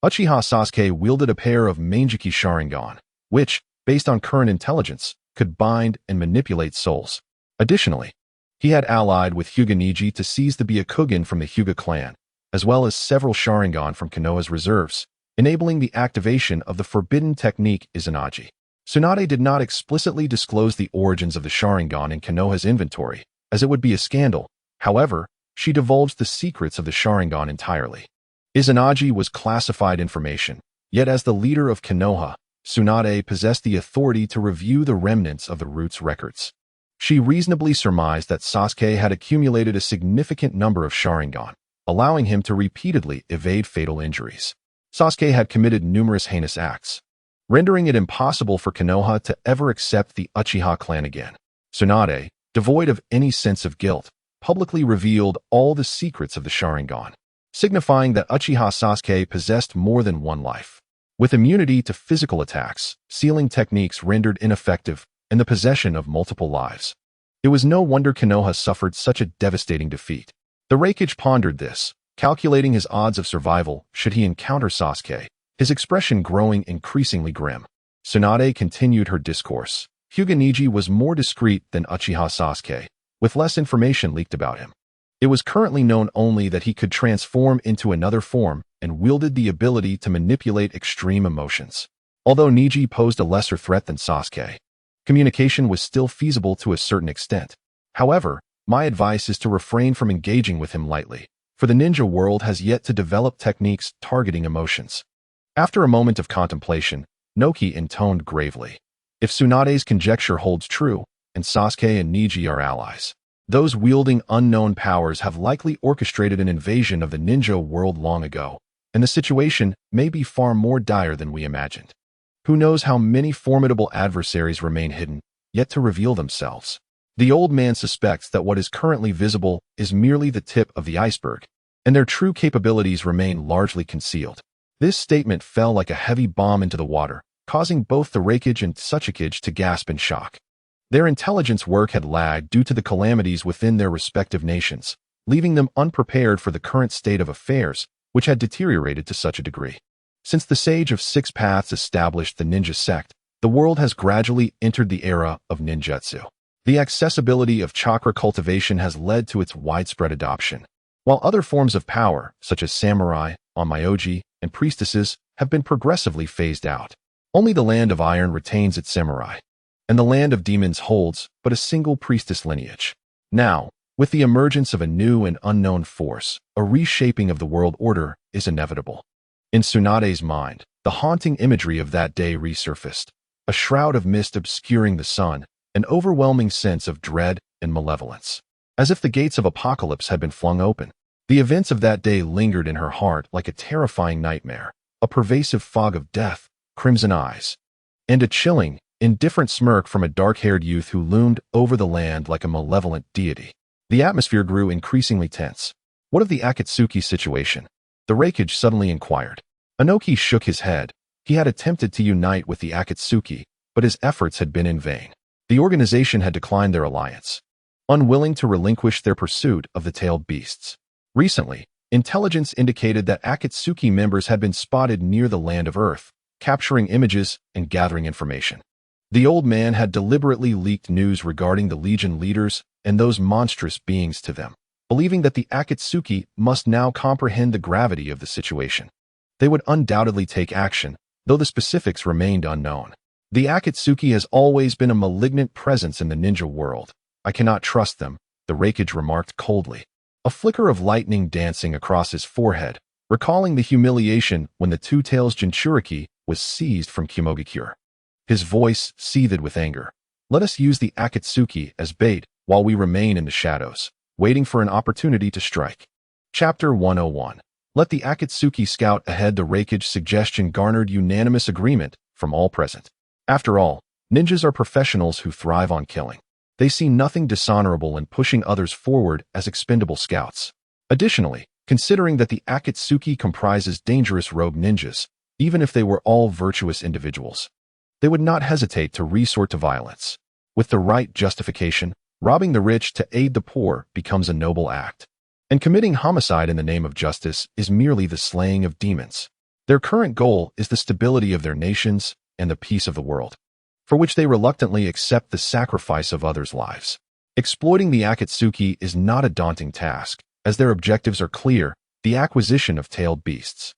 Uchiha Sasuke wielded a pair of Manjiki Sharingan, which, based on current intelligence, could bind and manipulate souls. Additionally, he had allied with Hokage Neji to seize the Byakugan from the Hyuga clan, as well as several Sharingan from Konoha's reserves, enabling the activation of the forbidden technique Izanagi. Tsunade did not explicitly disclose the origins of the Sharingan in Konoha's inventory, as it would be a scandal. However, she divulged the secrets of the Sharingan entirely. Izanagi was classified information, yet as the leader of Konoha, Tsunade possessed the authority to review the remnants of the Root's records. She reasonably surmised that Sasuke had accumulated a significant number of Sharingan, allowing him to repeatedly evade fatal injuries. Sasuke had committed numerous heinous acts, rendering it impossible for Konoha to ever accept the Uchiha clan again. Tsunade, devoid of any sense of guilt, publicly revealed all the secrets of the Sharingan, signifying that Uchiha Sasuke possessed more than one life. With immunity to physical attacks, sealing techniques rendered ineffective, and the possession of multiple lives, it was no wonder Konoha suffered such a devastating defeat. The Raikage pondered this, calculating his odds of survival should he encounter Sasuke, his expression growing increasingly grim. Tsunade continued her discourse. Hyuga Neji was more discreet than Uchiha Sasuke, with less information leaked about him. It was currently known only that he could transform into another form and wielded the ability to manipulate extreme emotions. Although Neji posed a lesser threat than Sasuke, communication was still feasible to a certain extent. However, my advice is to refrain from engaging with him lightly, for the ninja world has yet to develop techniques targeting emotions. After a moment of contemplation, Noki intoned gravely. If Tsunade's conjecture holds true, and Sasuke and Neji are allies, those wielding unknown powers have likely orchestrated an invasion of the ninja world long ago, and the situation may be far more dire than we imagined. Who knows how many formidable adversaries remain hidden, yet to reveal themselves. The old man suspects that what is currently visible is merely the tip of the iceberg, and their true capabilities remain largely concealed. This statement fell like a heavy bomb into the water, causing both the Raikage and Tsuchikage to gasp in shock. Their intelligence work had lagged due to the calamities within their respective nations, leaving them unprepared for the current state of affairs, which had deteriorated to such a degree. Since the Sage of Six Paths established the ninja sect, the world has gradually entered the era of ninjutsu. The accessibility of chakra cultivation has led to its widespread adoption, while other forms of power, such as samurai, onmyoji, and priestesses, have been progressively phased out. Only the Land of Iron retains its samurai, and the Land of Demons holds but a single priestess lineage. Now, with the emergence of a new and unknown force, a reshaping of the world order is inevitable. In Tsunade's mind, the haunting imagery of that day resurfaced, a shroud of mist obscuring the sun, an overwhelming sense of dread and malevolence. As if the gates of apocalypse had been flung open, the events of that day lingered in her heart like a terrifying nightmare, a pervasive fog of death, crimson eyes, and a chilling, indifferent smirk from a dark-haired youth who loomed over the land like a malevolent deity. The atmosphere grew increasingly tense. What of the Akatsuki situation? The Raikage suddenly inquired. Inoki shook his head. He had attempted to unite with the Akatsuki, but his efforts had been in vain. The organization had declined their alliance, unwilling to relinquish their pursuit of the tailed beasts. Recently, intelligence indicated that Akatsuki members had been spotted near the Land of Earth, capturing images and gathering information. The old man had deliberately leaked news regarding the Legion leaders and those monstrous beings to them, believing that the Akatsuki must now comprehend the gravity of the situation. They would undoubtedly take action, though the specifics remained unknown. The Akatsuki has always been a malignant presence in the ninja world. I cannot trust them, the Raikage remarked coldly, a flicker of lightning dancing across his forehead, recalling the humiliation when the Two Tails Jinchuriki was seized from Kimogakure. His voice seethed with anger. Let us use the Akatsuki as bait while we remain in the shadows, waiting for an opportunity to strike. Chapter 101. Let the Akatsuki scout ahead. The Raikage suggestion garnered unanimous agreement from all present. After all, ninjas are professionals who thrive on killing. They see nothing dishonorable in pushing others forward as expendable scouts. Additionally, considering that the Akatsuki comprises dangerous rogue ninjas, even if they were all virtuous individuals, they would not hesitate to resort to violence. With the right justification, robbing the rich to aid the poor becomes a noble act. And committing homicide in the name of justice is merely the slaying of demons. Their current goal is the stability of their nations and the peace of the world, for which they reluctantly accept the sacrifice of others' lives. Exploiting the Akatsuki is not a daunting task, as their objectives are clear: the acquisition of tailed beasts.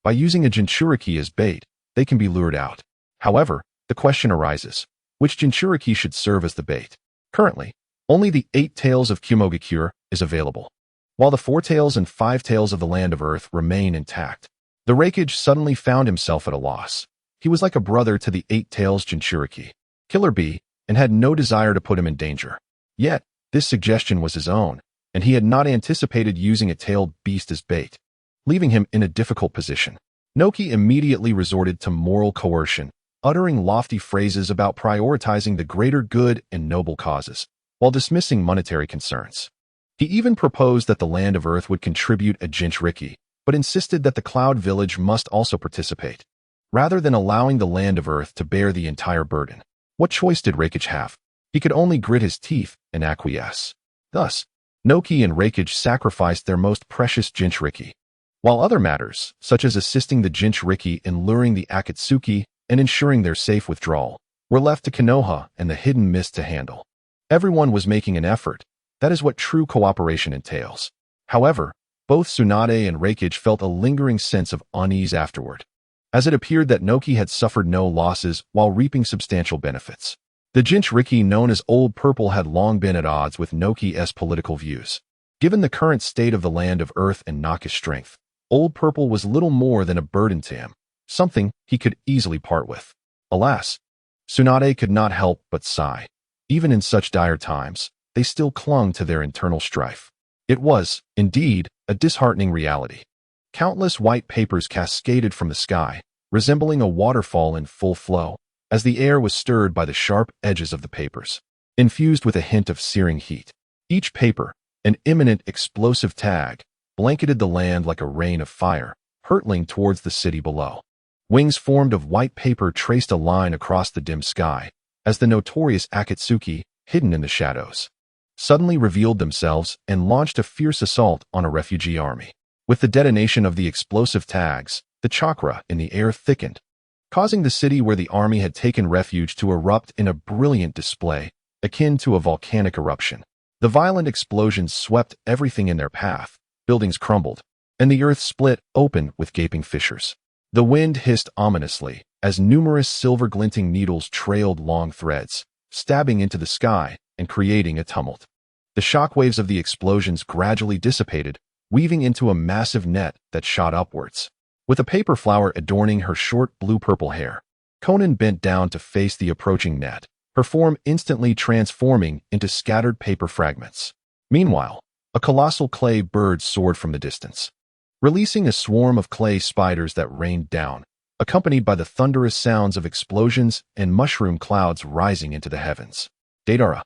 By using a Jinchuriki as bait, they can be lured out. However, The question arises, which Jinchuriki should serve as the bait? Currently, only the 8 Tails of Kumogakure is available, while the 4 Tails and 5 Tails of the Land of Earth remain intact. The Raikage suddenly found himself at a loss. He was like a brother to the 8 Tails Jinchuriki, Killer Bee, and had no desire to put him in danger. Yet, this suggestion was his own, and he had not anticipated using a tailed beast as bait, leaving him in a difficult position. Noki immediately resorted to moral coercion, uttering lofty phrases about prioritizing the greater good and noble causes, while dismissing monetary concerns. He even proposed that the Land of Earth would contribute a Jinchuriki, but insisted that the Cloud Village must also participate, rather than allowing the Land of Earth to bear the entire burden. What choice did Raikage have? He could only grit his teeth and acquiesce. Thus, Noki and Raikage sacrificed their most precious Jinchuriki, while other matters, such as assisting the Jinchuriki in luring the Akatsuki and ensuring their safe withdrawal, were left to Konoha and the Hidden Mist to handle. Everyone was making an effort. That is what true cooperation entails. However, both Tsunade and Raikage felt a lingering sense of unease afterward, as it appeared that Noki had suffered no losses while reaping substantial benefits. The Jinchuriki known as Old Purple had long been at odds with Noki's political views. Given the current state of the Land of Earth and Naka's strength, Old Purple was little more than a burden to him, something he could easily part with. Alas, Tsunade could not help but sigh. Even in such dire times, they still clung to their internal strife. It was, indeed, a disheartening reality. Countless white papers cascaded from the sky, resembling a waterfall in full flow, as the air was stirred by the sharp edges of the papers, infused with a hint of searing heat. Each paper, an imminent explosive tag, blanketed the land like a rain of fire, hurtling towards the city below. Wings formed of white paper traced a line across the dim sky, as the notorious Akatsuki, hidden in the shadows, suddenly revealed themselves and launched a fierce assault on a refugee army. With the detonation of the explosive tags, the chakra in the air thickened, causing the city where the army had taken refuge to erupt in a brilliant display, akin to a volcanic eruption. The violent explosions swept everything in their path, buildings crumbled, and the earth split open with gaping fissures. The wind hissed ominously as numerous silver-glinting needles trailed long threads, stabbing into the sky and creating a tumult. The shockwaves of the explosions gradually dissipated, weaving into a massive net that shot upwards. With a paper flower adorning her short blue-purple hair, Conan bent down to face the approaching net, her form instantly transforming into scattered paper fragments. Meanwhile, a colossal clay bird soared from the distance, releasing a swarm of clay spiders that rained down, accompanied by the thunderous sounds of explosions and mushroom clouds rising into the heavens. Deidara,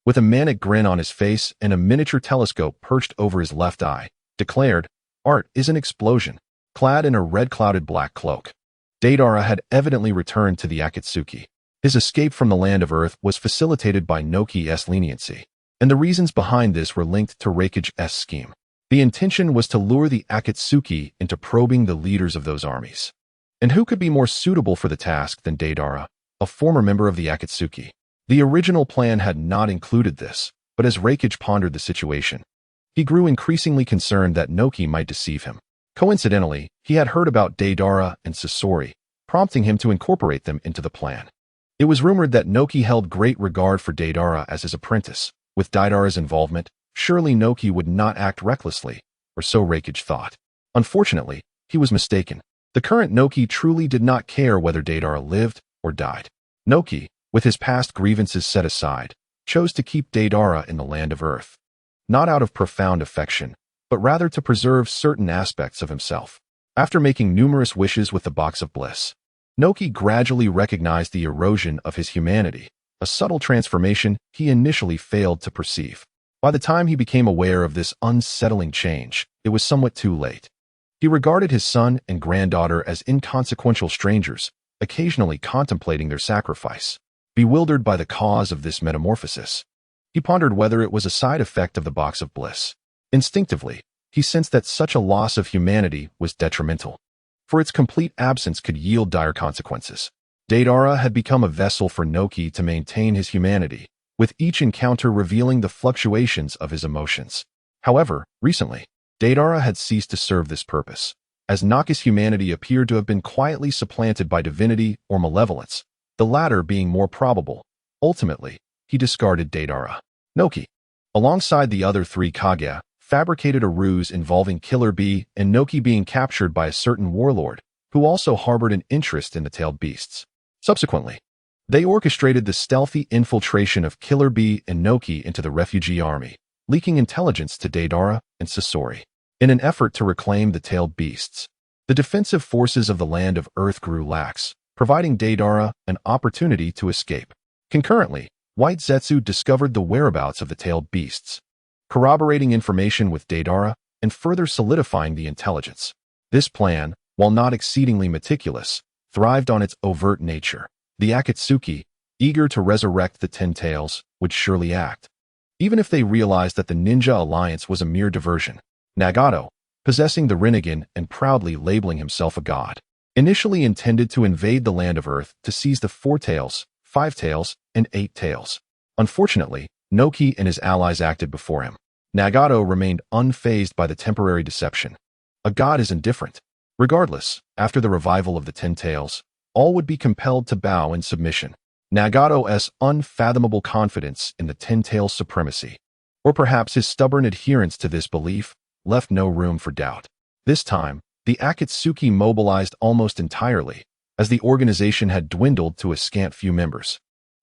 with a manic grin on his face and a miniature telescope perched over his left eye, declared, "Art is an explosion." Clad in a red-clouded black cloak, Deidara had evidently returned to the Akatsuki. His escape from the Land of Earth was facilitated by Noki's leniency, and the reasons behind this were linked to Raikage's scheme. The intention was to lure the Akatsuki into probing the leaders of those armies. And who could be more suitable for the task than Deidara, a former member of the Akatsuki? The original plan had not included this, but as Raikage pondered the situation, he grew increasingly concerned that Noki might deceive him. Coincidentally, he had heard about Deidara and Sasori, prompting him to incorporate them into the plan. It was rumored that Noki held great regard for Deidara as his apprentice. With Deidara's involvement, surely Noki would not act recklessly, or so Raikage thought. Unfortunately, he was mistaken. The current Noki truly did not care whether Deidara lived or died. Noki, with his past grievances set aside, chose to keep Deidara in the Land of Earth, not out of profound affection, but rather to preserve certain aspects of himself. After making numerous wishes with the Box of Bliss, Noki gradually recognized the erosion of his humanity, a subtle transformation he initially failed to perceive. By the time he became aware of this unsettling change, it was somewhat too late. He regarded his son and granddaughter as inconsequential strangers, occasionally contemplating their sacrifice. Bewildered by the cause of this metamorphosis, he pondered whether it was a side effect of the Box of Bliss. Instinctively, he sensed that such a loss of humanity was detrimental, for its complete absence could yield dire consequences. Deidara had become a vessel for Noki to maintain his humanity, with each encounter revealing the fluctuations of his emotions. However, recently, Deidara had ceased to serve this purpose, as Naka's humanity appeared to have been quietly supplanted by divinity or malevolence, the latter being more probable. Ultimately, he discarded Deidara. Noki, alongside the other three Kage, fabricated a ruse involving Killer Bee and Noki being captured by a certain warlord, who also harbored an interest in the tailed beasts. Subsequently, they orchestrated the stealthy infiltration of Killer Bee and Noki into the refugee army, leaking intelligence to Deidara and Sasori. In an effort to reclaim the tailed beasts, the defensive forces of the Land of Earth grew lax, providing Deidara an opportunity to escape. Concurrently, White Zetsu discovered the whereabouts of the tailed beasts, corroborating information with Deidara and further solidifying the intelligence. This plan, while not exceedingly meticulous, thrived on its overt nature. The Akatsuki, eager to resurrect the Ten Tails, would surely act, even if they realized that the Ninja Alliance was a mere diversion. Nagato, possessing the Rinnegan and proudly labeling himself a god, initially intended to invade the Land of Earth to seize the 4 Tails, 5 Tails, and 8 Tails. Unfortunately, Noki and his allies acted before him. Nagato remained unfazed by the temporary deception. A god is indifferent. Regardless, after the revival of the 10 Tails, all would be compelled to bow in submission. Nagato's unfathomable confidence in the 10 Tails' supremacy, or perhaps his stubborn adherence to this belief, left no room for doubt. This time, the Akatsuki mobilized almost entirely, as the organization had dwindled to a scant few members.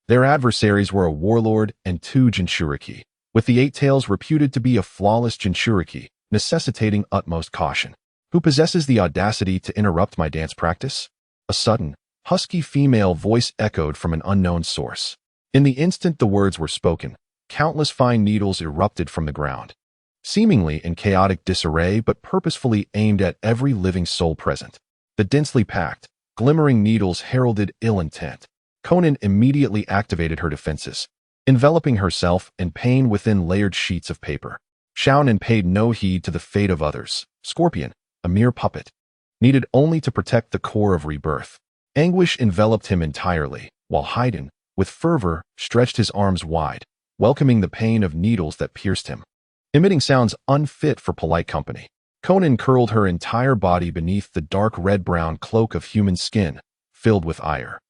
Their adversaries were a warlord and 2 Jinchuriki, with the 8 Tails reputed to be a flawless Jinchuriki, necessitating utmost caution. Who possesses the audacity to interrupt my dance practice? A sudden, husky female voice echoed from an unknown source. In the instant the words were spoken, countless fine needles erupted from the ground, seemingly in chaotic disarray but purposefully aimed at every living soul present. The densely packed, glimmering needles heralded ill intent. Konan immediately activated her defenses, enveloping herself in pain within layered sheets of paper. Shaonan paid no heed to the fate of others. Scorpion, a mere puppet, needed only to protect the core of rebirth. Anguish enveloped him entirely, while Haydn, with fervor, stretched his arms wide, welcoming the pain of needles that pierced him. Emitting sounds unfit for polite company, Konan curled her entire body beneath the dark red-brown cloak of human skin, filled with ire,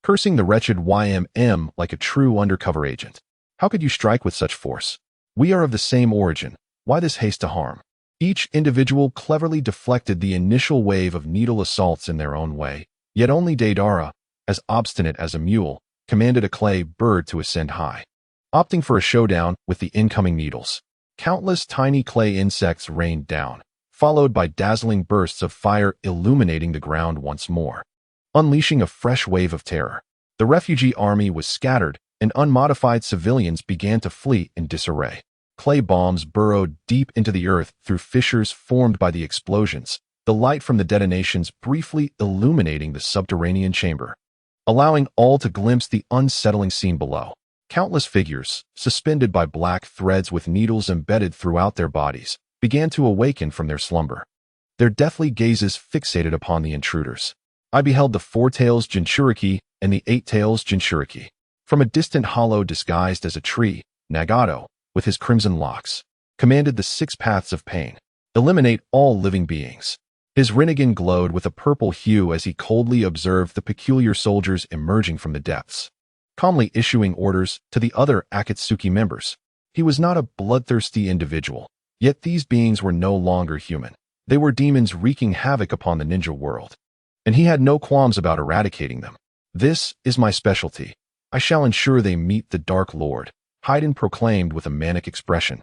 cursing the wretched YMM like a true undercover agent. How could you strike with such force? We are of the same origin. Why this haste to harm? Each individual cleverly deflected the initial wave of needle assaults in their own way, yet only Deidara, as obstinate as a mule, commanded a clay bird to ascend high, opting for a showdown with the incoming needles. Countless tiny clay insects rained down, followed by dazzling bursts of fire illuminating the ground once more, unleashing a fresh wave of terror. The refugee army was scattered, and unmodified civilians began to flee in disarray. Clay bombs burrowed deep into the earth through fissures formed by the explosions, the light from the detonations briefly illuminating the subterranean chamber, allowing all to glimpse the unsettling scene below. Countless figures, suspended by black threads with needles embedded throughout their bodies, began to awaken from their slumber, their deathly gazes fixated upon the intruders. I beheld the 4 Tails Jinchuriki and the 8 Tails Jinchuriki. From a distant hollow disguised as a tree, Nagato, with his crimson locks, commanded the 6 paths of pain. Eliminate all living beings. His Rinnegan glowed with a purple hue as he coldly observed the peculiar soldiers emerging from the depths, calmly issuing orders to the other Akatsuki members. He was not a bloodthirsty individual, yet these beings were no longer human. They were demons wreaking havoc upon the ninja world, and he had no qualms about eradicating them. This is my specialty. I shall ensure they meet the Dark Lord, Haydn proclaimed with a manic expression,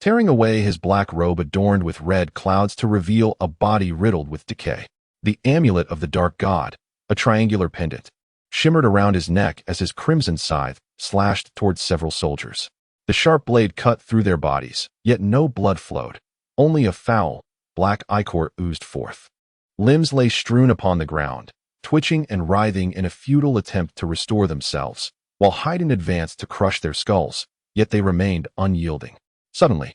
tearing away his black robe adorned with red clouds to reveal a body riddled with decay. The amulet of the Dark God, a triangular pendant, shimmered around his neck as his crimson scythe slashed towards several soldiers. The sharp blade cut through their bodies, yet no blood flowed. Only a foul, black ichor oozed forth. Limbs lay strewn upon the ground, twitching and writhing in a futile attempt to restore themselves, while Haydn advanced to crush their skulls, yet they remained unyielding. Suddenly,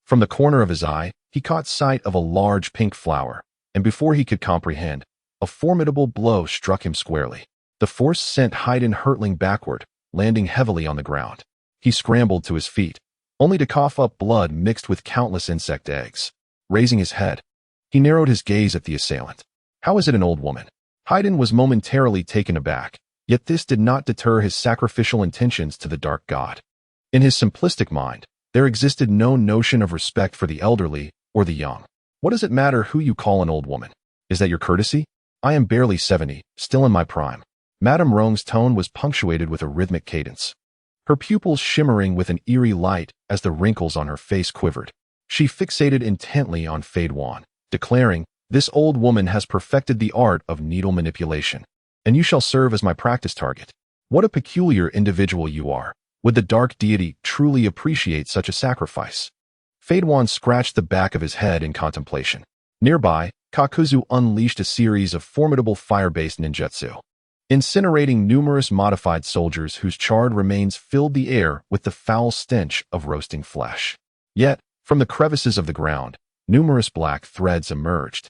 from the corner of his eye, he caught sight of a large pink flower, and before he could comprehend, a formidable blow struck him squarely. The force sent Haydn hurtling backward, landing heavily on the ground. He scrambled to his feet, only to cough up blood mixed with countless insect eggs. Raising his head, he narrowed his gaze at the assailant. How is it an old woman? Haydn was momentarily taken aback, Yet this did not deter his sacrificial intentions to the dark god. In his simplistic mind, there existed no notion of respect for the elderly or the young. What does it matter who you call an old woman? Is that your courtesy? I am barely 70, still in my prime. Madame Rong's tone was punctuated with a rhythmic cadence, her pupils shimmering with an eerie light as the wrinkles on her face quivered. She fixated intently on Fade Wan, declaring, "This old woman has perfected the art of needle manipulation, and you shall serve as my practice target. What a peculiar individual you are. Would the dark deity truly appreciate such a sacrifice?" Fade Wan scratched the back of his head in contemplation. Nearby, Kakuzu unleashed a series of formidable fire-based ninjutsu, incinerating numerous modified soldiers whose charred remains filled the air with the foul stench of roasting flesh. Yet, from the crevices of the ground, numerous black threads emerged,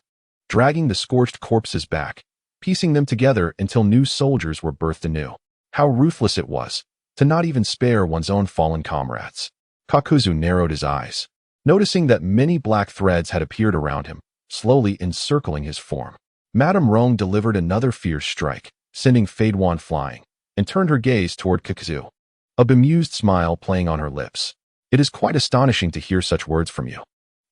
dragging the scorched corpses back, piecing them together until new soldiers were birthed anew. How ruthless it was, to not even spare one's own fallen comrades. Kakuzu narrowed his eyes, noticing that many black threads had appeared around him, slowly encircling his form. Madame Rong delivered another fierce strike, sending Fade Wan flying, and turned her gaze toward Kakuzu, a bemused smile playing on her lips. "It is quite astonishing to hear such words from you.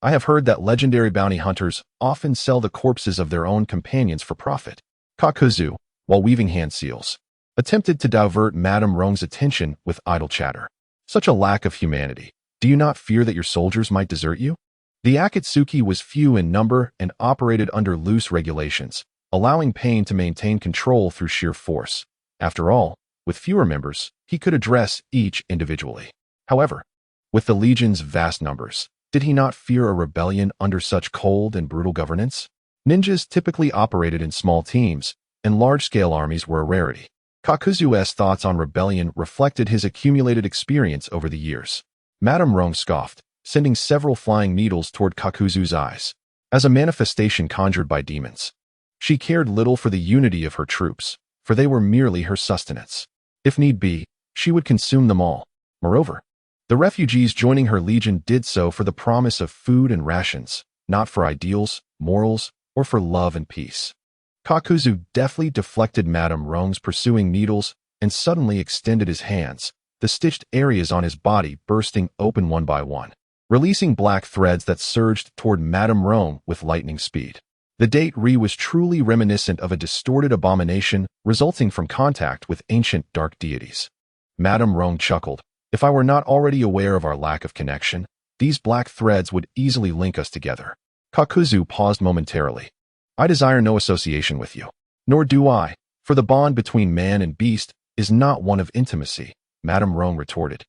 I have heard that legendary bounty hunters often sell the corpses of their own companions for profit." Kakuzu, while weaving hand seals, attempted to divert Madame Rong's attention with idle chatter. "Such a lack of humanity. Do you not fear that your soldiers might desert you?" The Akatsuki was few in number and operated under loose regulations, allowing Pain to maintain control through sheer force. After all, with fewer members, he could address each individually. However, with the Legion's vast numbers, did he not fear a rebellion under such cold and brutal governance? Ninjas typically operated in small teams, and large-scale armies were a rarity. Kakuzu's thoughts on rebellion reflected his accumulated experience over the years. Madame Rong scoffed, sending several flying needles toward Kakuzu's eyes, as a manifestation conjured by demons. She cared little for the unity of her troops, for they were merely her sustenance. If need be, she would consume them all. Moreover, the refugees joining her legion did so for the promise of food and rations, not for ideals, morals, or for love and peace. Kakuzu deftly deflected Madame Rong's pursuing needles and suddenly extended his hands, the stitched areas on his body bursting open one by one, releasing black threads that surged toward Madame Rong with lightning speed. The date was truly reminiscent of a distorted abomination resulting from contact with ancient dark deities. Madame Rong chuckled. "If I were not already aware of our lack of connection, these black threads would easily link us together." Kakuzu paused momentarily. "I desire no association with you. Nor do I, for the bond between man and beast is not one of intimacy," Madame Rong retorted,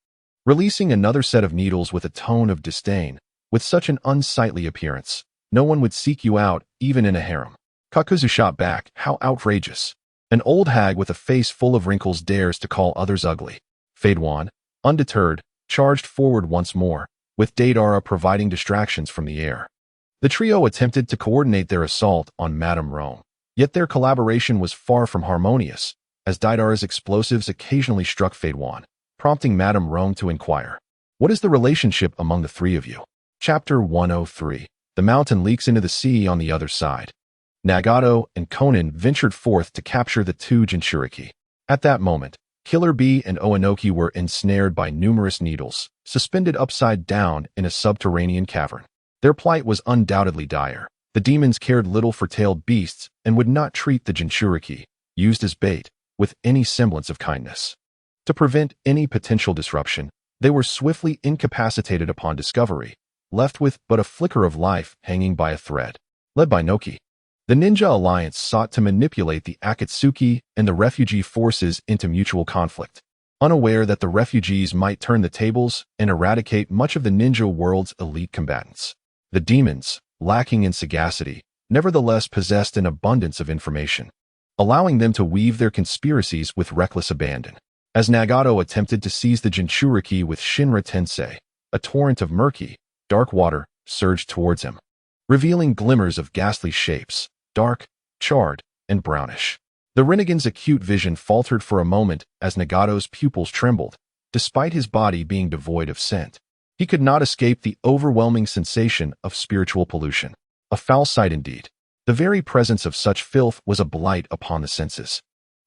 releasing another set of needles with a tone of disdain. "With such an unsightly appearance, no one would seek you out, even in a harem." Kakuzu shot back. "How outrageous. An old hag with a face full of wrinkles dares to call others ugly." Fade Wan, undeterred, charged forward once more, with Deidara providing distractions from the air. The trio attempted to coordinate their assault on Madame Rong, yet their collaboration was far from harmonious, as Deidara's explosives occasionally struck Fade Wan, prompting Madame Rong to inquire, "What is the relationship among the three of you?" Chapter 103. The mountain leaks into the sea on the other side. Nagato and Konan ventured forth to capture the two Jinchuriki. At that moment, Killer Bee and Oanoki were ensnared by numerous needles, suspended upside down in a subterranean cavern. Their plight was undoubtedly dire. The demons cared little for tailed beasts and would not treat the Jinchuriki, used as bait, with any semblance of kindness. To prevent any potential disruption, they were swiftly incapacitated upon discovery, left with but a flicker of life hanging by a thread. Led by Noki, the Ninja Alliance sought to manipulate the Akatsuki and the refugee forces into mutual conflict, unaware that the refugees might turn the tables and eradicate much of the ninja world's elite combatants. The demons, lacking in sagacity, nevertheless possessed an abundance of information, allowing them to weave their conspiracies with reckless abandon. As Nagato attempted to seize the Jinchuriki with Shinra Tensei, a torrent of murky, dark water surged towards him, revealing glimmers of ghastly shapes, dark, charred, and brownish. The Renegade's acute vision faltered for a moment as Nagato's pupils trembled, despite his body being devoid of scent. He could not escape the overwhelming sensation of spiritual pollution. A foul sight indeed. The very presence of such filth was a blight upon the senses.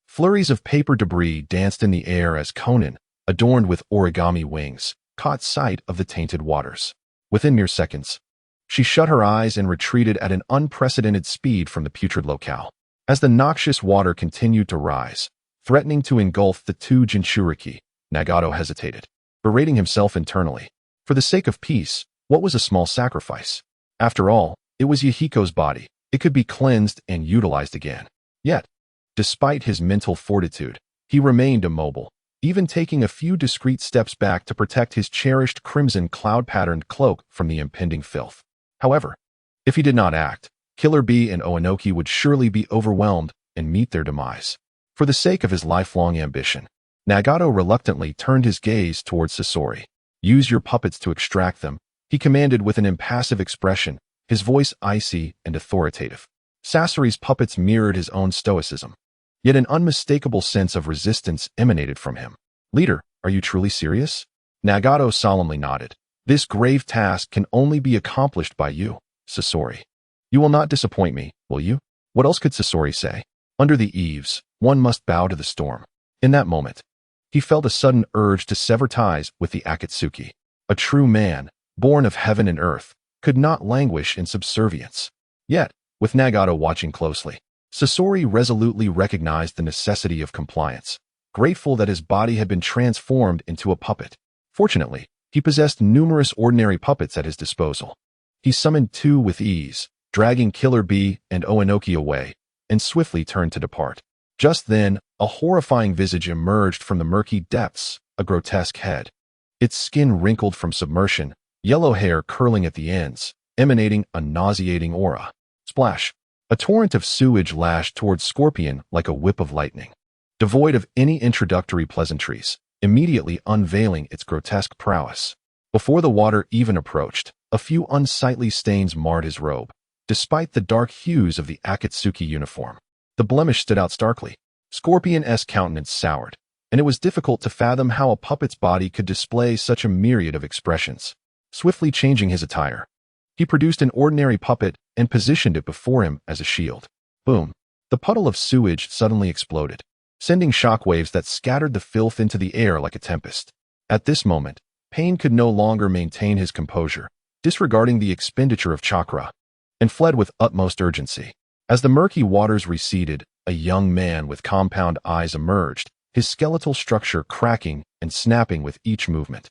Flurries of paper debris danced in the air as Conan, adorned with origami wings, caught sight of the tainted waters. Within mere seconds, she shut her eyes and retreated at an unprecedented speed from the putrid locale. As the noxious water continued to rise, threatening to engulf the two Jinchuriki, Nagato hesitated, berating himself internally. For the sake of peace, what was a small sacrifice? After all, it was Yahiko's body. It could be cleansed and utilized again. Yet, despite his mental fortitude, he remained immobile, even taking a few discreet steps back to protect his cherished crimson cloud-patterned cloak from the impending filth. However, if he did not act, Killer Bee and Oenoki would surely be overwhelmed and meet their demise. For the sake of his lifelong ambition, Nagato reluctantly turned his gaze towards Sasori. "Use your puppets to extract them," he commanded with an impassive expression, his voice icy and authoritative. Sasori's puppets mirrored his own stoicism, yet an unmistakable sense of resistance emanated from him. "Leader, are you truly serious?" Nagato solemnly nodded. "This grave task can only be accomplished by you, Sasori. You will not disappoint me, will you?" What else could Sasori say? Under the eaves, one must bow to the storm. In that moment, he felt a sudden urge to sever ties with the Akatsuki. A true man, born of heaven and earth, could not languish in subservience. Yet, with Nagato watching closely, Sasori resolutely recognized the necessity of compliance, grateful that his body had been transformed into a puppet. Fortunately, he possessed numerous ordinary puppets at his disposal. He summoned two with ease, dragging Killer Bee and Oenoki away, and swiftly turned to depart. Just then, a horrifying visage emerged from the murky depths, a grotesque head. Its skin wrinkled from submersion, yellow hair curling at the ends, emanating a nauseating aura. Splash! A torrent of sewage lashed towards Scorpion like a whip of lightning, devoid of any introductory pleasantries, immediately unveiling its grotesque prowess. Before the water even approached, a few unsightly stains marred his robe. Despite the dark hues of the Akatsuki uniform, the blemish stood out starkly. Scorpion's countenance soured, and it was difficult to fathom how a puppet's body could display such a myriad of expressions. Swiftly changing his attire, he produced an ordinary puppet and positioned it before him as a shield. Boom! The puddle of sewage suddenly exploded, sending shockwaves that scattered the filth into the air like a tempest. At this moment, Pain could no longer maintain his composure, disregarding the expenditure of chakra, and fled with utmost urgency. As the murky waters receded, a young man with compound eyes emerged, his skeletal structure cracking and snapping with each movement,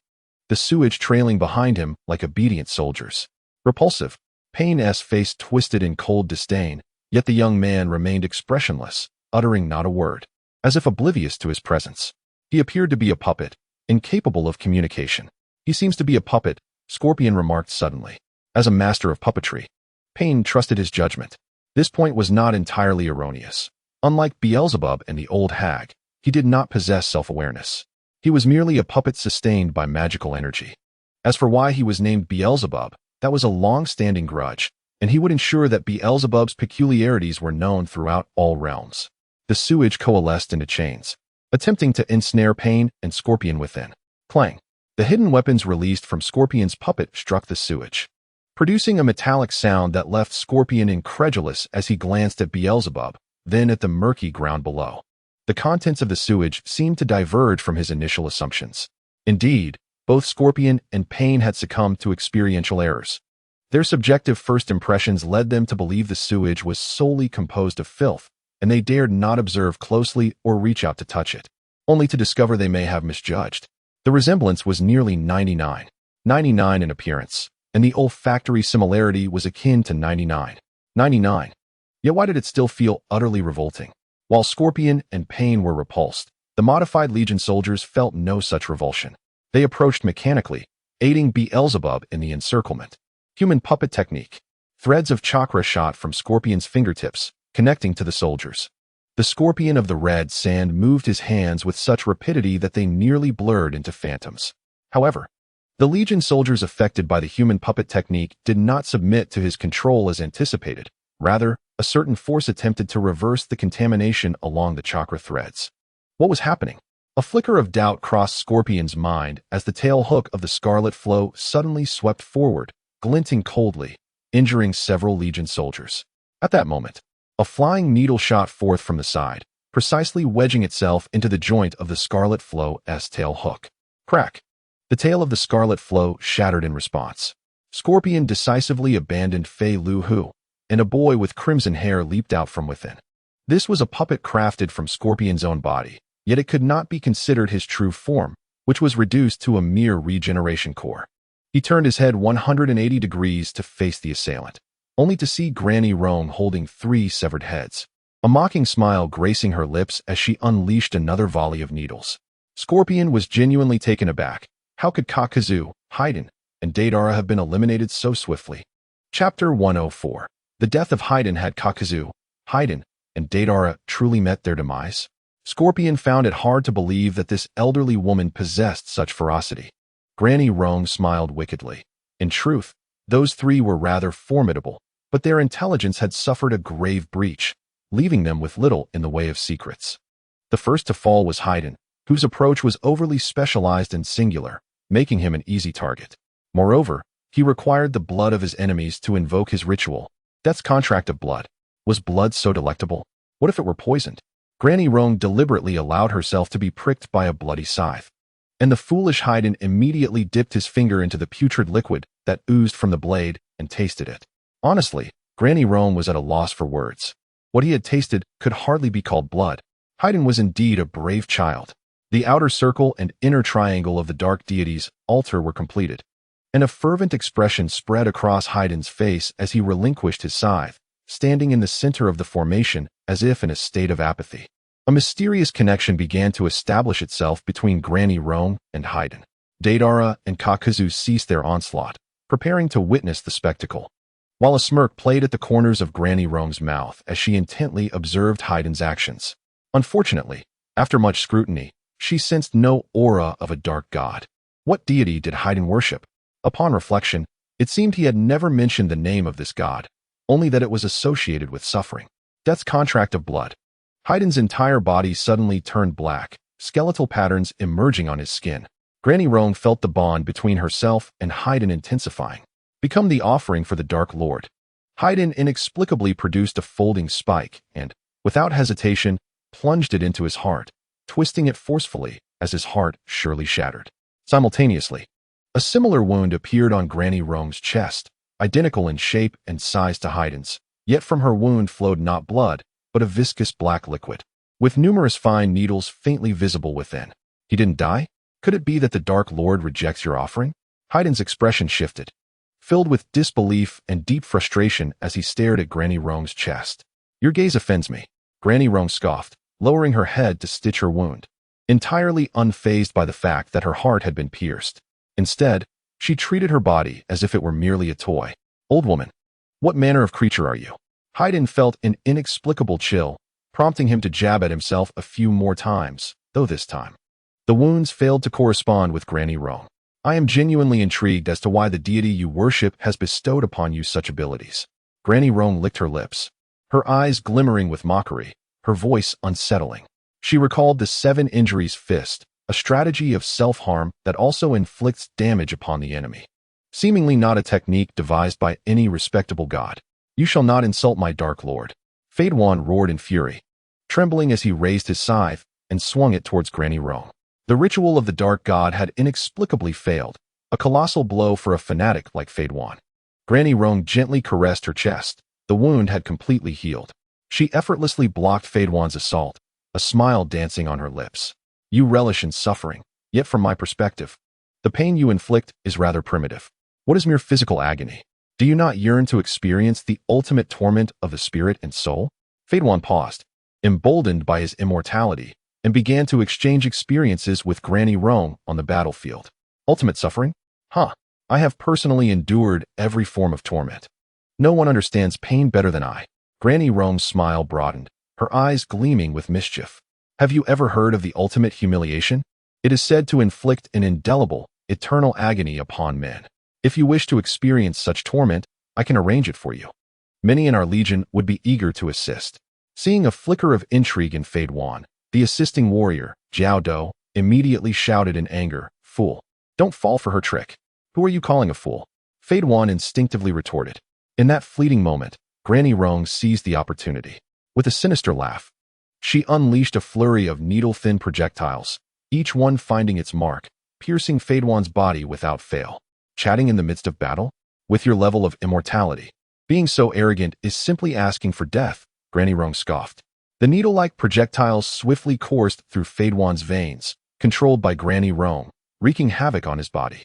the sewage trailing behind him like obedient soldiers. Repulsive, Pain's face twisted in cold disdain, yet the young man remained expressionless, uttering not a word, as if oblivious to his presence. He appeared to be a puppet, incapable of communication. "He seems to be a puppet," Scorpion remarked suddenly. As a master of puppetry, Pain trusted his judgment. This point was not entirely erroneous. Unlike Beelzebub and the old hag, he did not possess self-awareness. He was merely a puppet sustained by magical energy. As for why he was named Beelzebub, that was a long-standing grudge, and he would ensure that Beelzebub's peculiarities were known throughout all realms. The sewage coalesced into chains, attempting to ensnare Pain and Scorpion within. Clang! The hidden weapons released from Scorpion's puppet struck the sewage, producing a metallic sound that left Scorpion incredulous as he glanced at Beelzebub, then at the murky ground below. The contents of the sewage seemed to diverge from his initial assumptions. Indeed, both Scorpion and Pain had succumbed to experiential errors. Their subjective first impressions led them to believe the sewage was solely composed of filth, and they dared not observe closely or reach out to touch it, only to discover they may have misjudged. The resemblance was nearly 99 in appearance, and the olfactory similarity was akin to 99. Yet why did it still feel utterly revolting? While Scorpion and Pain were repulsed, the modified Legion soldiers felt no such revulsion. They approached mechanically, aiding Beelzebub in the encirclement. Human puppet technique. Threads of chakra shot from Scorpion's fingertips, connecting to the soldiers. The Scorpion of the red sand moved his hands with such rapidity that they nearly blurred into phantoms. However, the Legion soldiers affected by the human puppet technique did not submit to his control as anticipated. Rather, a certain force attempted to reverse the contamination along the chakra threads. What was happening? A flicker of doubt crossed Scorpion's mind as the tail hook of the scarlet flow suddenly swept forward, glinting coldly, injuring several Legion soldiers. At that moment, a flying needle shot forth from the side, precisely wedging itself into the joint of the Scarlet Flow's tail hook. Crack! The tail of the Scarlet Flow shattered in response. Scorpion decisively abandoned Fei Lu Hu, and a boy with crimson hair leaped out from within. This was a puppet crafted from Scorpion's own body, yet it could not be considered his true form, which was reduced to a mere regeneration core. He turned his head 180 degrees to face the assailant, only to see Granny Rong holding 3 severed heads, a mocking smile gracing her lips as she unleashed another volley of needles. Scorpion was genuinely taken aback. How could Kakazu, Haiden, and Deidara have been eliminated so swiftly? Chapter 104. The death of Haiden. Had Kakazu, Haiden, and Deidara truly met their demise? Scorpion found it hard to believe that this elderly woman possessed such ferocity. Granny Rong smiled wickedly. In truth, those 3 were rather formidable, but their intelligence had suffered a grave breach, leaving them with little in the way of secrets. The first to fall was Haiden, whose approach was overly specialized and singular, making him an easy target. Moreover, he required the blood of his enemies to invoke his ritual. Death's contract of blood. Was blood so delectable? What if it were poisoned? Granny Rong deliberately allowed herself to be pricked by a bloody scythe, and the foolish Haiden immediately dipped his finger into the putrid liquid that oozed from the blade and tasted it. Honestly, Granny Rong was at a loss for words. What he had tasted could hardly be called blood. Haiden was indeed a brave child. The outer circle and inner triangle of the dark deity's altar were completed, and a fervent expression spread across Haiden's face as he relinquished his scythe, standing in the center of the formation as if in a state of apathy. A mysterious connection began to establish itself between Granny Rong and Haiden. Deidara and Kakazu ceased their onslaught, preparing to witness the spectacle, while a smirk played at the corners of Granny Rong's mouth as she intently observed Haiden's actions. Unfortunately, after much scrutiny, she sensed no aura of a dark god. What deity did Haiden worship? Upon reflection, it seemed he had never mentioned the name of this god, only that it was associated with suffering. Death's contract of blood. Haiden's entire body suddenly turned black, skeletal patterns emerging on his skin. Granny Rong felt the bond between herself and Haiden intensifying. Become the offering for the Dark Lord. Haiden inexplicably produced a folding spike and, without hesitation, plunged it into his heart, twisting it forcefully as his heart surely shattered. Simultaneously, a similar wound appeared on Granny Rong's chest, identical in shape and size to Haiden's, yet from her wound flowed not blood, but a viscous black liquid, with numerous fine needles faintly visible within. He didn't die? Could it be that the Dark Lord rejects your offering? Haiden's expression shifted, filled with disbelief and deep frustration as he stared at Granny Rong's chest. Your gaze offends me, Granny Rong scoffed, lowering her head to stitch her wound, entirely unfazed by the fact that her heart had been pierced. Instead, she treated her body as if it were merely a toy. Old woman, what manner of creature are you? Haiden felt an inexplicable chill, prompting him to jab at himself a few more times, though this time the wounds failed to correspond with Granny Rong. I am genuinely intrigued as to why the deity you worship has bestowed upon you such abilities. Granny Rong licked her lips, her eyes glimmering with mockery, her voice unsettling. She recalled the 7 injuries fist, a strategy of self-harm that also inflicts damage upon the enemy. Seemingly not a technique devised by any respectable god. You shall not insult my Dark Lord. Fadewan roared in fury, trembling as he raised his scythe and swung it towards Granny Rong. The ritual of the Dark God had inexplicably failed, a colossal blow for a fanatic like Fadewan. Granny Rong gently caressed her chest. The wound had completely healed. She effortlessly blocked Fadewan's assault, a smile dancing on her lips. You relish in suffering, yet from my perspective, the pain you inflict is rather primitive. What is mere physical agony? Do you not yearn to experience the ultimate torment of the spirit and soul? Fadewan paused, emboldened by his immortality, and began to exchange experiences with Granny Rong on the battlefield. Ultimate suffering? Huh. I have personally endured every form of torment. No one understands pain better than I. Granny Rong's smile broadened, her eyes gleaming with mischief. Have you ever heard of the ultimate humiliation? It is said to inflict an indelible, eternal agony upon men. If you wish to experience such torment, I can arrange it for you. Many in our legion would be eager to assist. Seeing a flicker of intrigue in Fadewan, the assisting warrior, Jiao Do, immediately shouted in anger, Fool! Don't fall for her trick. Who are you calling a fool? Fadewan instinctively retorted. In that fleeting moment, Granny Rong seized the opportunity. With a sinister laugh, She unleashed a flurry of needle-thin projectiles, each one finding its mark, piercing Fadewan's body without fail. Chatting in the midst of battle? With your level of immortality. Being so arrogant is simply asking for death, Granny Rong scoffed. The needle-like projectiles swiftly coursed through Fadewan's veins, controlled by Granny Rong, wreaking havoc on his body.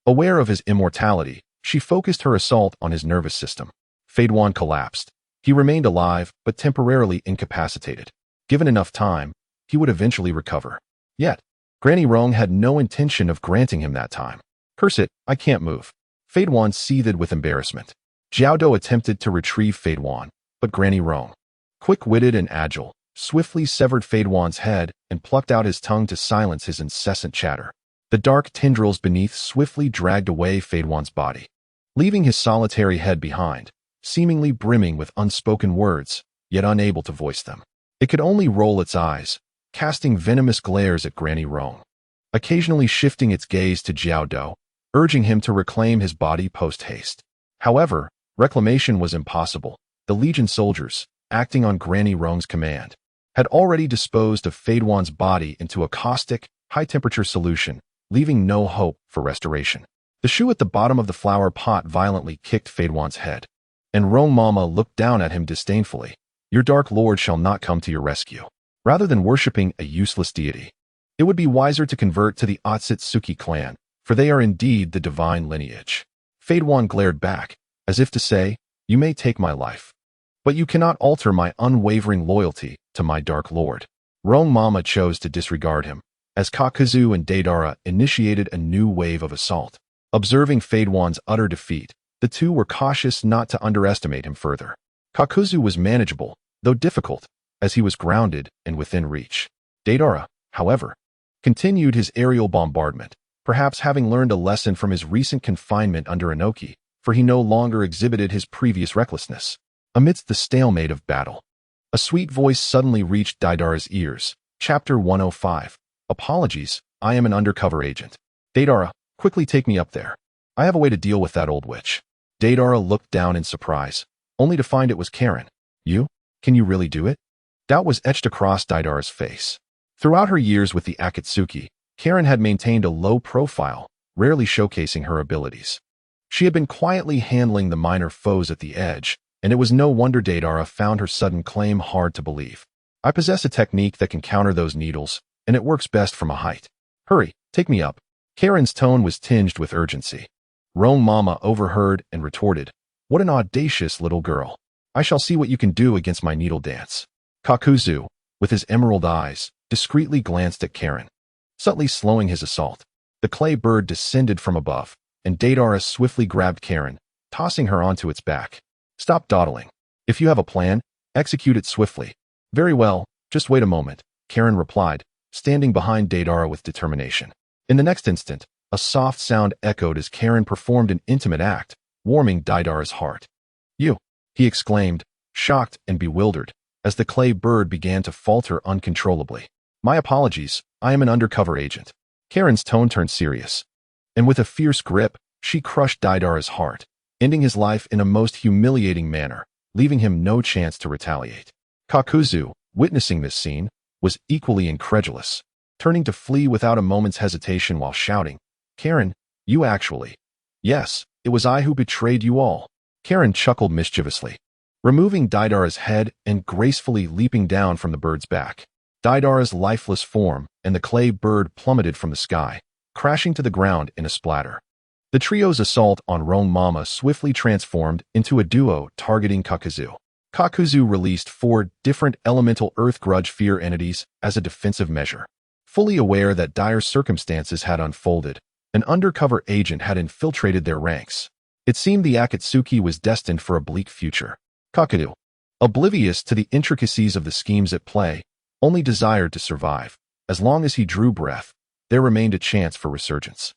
Aware of his immortality, she focused her assault on his nervous system. Fadewan collapsed. He remained alive, but temporarily incapacitated. Given enough time, he would eventually recover. Yet, Granny Rong had no intention of granting him that time. Curse it, I can't move. Fadewan seethed with embarrassment. Jiaodo attempted to retrieve Fadewan, but Granny Rong, quick-witted and agile, swiftly severed Fadewan's head and plucked out his tongue to silence his incessant chatter. The dark tendrils beneath swiftly dragged away Fadewan's body, leaving his solitary head behind, seemingly brimming with unspoken words, yet unable to voice them. It could only roll its eyes, casting venomous glares at Granny Rong, occasionally shifting its gaze to Jiaodo, urging him to reclaim his body post-haste. However, reclamation was impossible. The Legion soldiers, acting on Granny Rong's command, had already disposed of Fadewan's body into a caustic, high-temperature solution, leaving no hope for restoration. The shoe at the bottom of the flower pot violently kicked Fadewan's head, and Rong Mama looked down at him disdainfully. Your Dark Lord shall not come to your rescue. Rather than worshipping a useless deity, it would be wiser to convert to the Otsutsuki clan, for they are indeed the divine lineage. Fadewan glared back, as if to say, you may take my life, but you cannot alter my unwavering loyalty to my Dark Lord. Rong Mama chose to disregard him, as Kakuzu and Deidara initiated a new wave of assault. Observing Fadewan's utter defeat, the two were cautious not to underestimate him further. Kakuzu was manageable, though difficult, as he was grounded and within reach. Deidara, however, continued his aerial bombardment, perhaps having learned a lesson from his recent confinement under Inoki, for he no longer exhibited his previous recklessness. Amidst the stalemate of battle, a sweet voice suddenly reached Deidara's ears. Chapter 105. Apologies, I am an undercover agent. Deidara, quickly take me up there. I have a way to deal with that old witch. Deidara looked down in surprise, only to find it was Karen. You? Can you really do it? Doubt was etched across Deidara's face. Throughout her years with the Akatsuki, Karen had maintained a low profile, rarely showcasing her abilities. She had been quietly handling the minor foes at the edge, and it was no wonder Deidara found her sudden claim hard to believe. I possess a technique that can counter those needles, and it works best from a height. Hurry, take me up. Karen's tone was tinged with urgency. Rong Mama overheard and retorted, what an audacious little girl. I shall see what you can do against my needle dance. Kakuzu, with his emerald eyes, discreetly glanced at Karen, subtly slowing his assault. The clay bird descended from above, and Deidara swiftly grabbed Karen, tossing her onto its back. Stop dawdling. If you have a plan, execute it swiftly. Very well, just wait a moment, Karen replied, standing behind Deidara with determination. In the next instant, a soft sound echoed as Karen performed an intimate act, warming Deidara's heart. You, he exclaimed, shocked and bewildered, as the clay bird began to falter uncontrollably. My apologies, I am an undercover agent. Karen's tone turned serious, and with a fierce grip, she crushed Deidara's heart, ending his life in a most humiliating manner, leaving him no chance to retaliate. Kakuzu, witnessing this scene, was equally incredulous, turning to flee without a moment's hesitation while shouting, Karen, you actually. Yes, it was I who betrayed you all. Karen chuckled mischievously, removing Deidara's head and gracefully leaping down from the bird's back. Deidara's lifeless form and the clay bird plummeted from the sky, crashing to the ground in a splatter. The trio's assault on Rong Mama swiftly transformed into a duo targeting Kakuzu. Kakuzu released 4 different elemental earth grudge fear entities as a defensive measure. Fully aware that dire circumstances had unfolded, an undercover agent had infiltrated their ranks. It seemed the Akatsuki was destined for a bleak future. Kakuzu, oblivious to the intricacies of the schemes at play, only desired to survive. As long as he drew breath, there remained a chance for resurgence.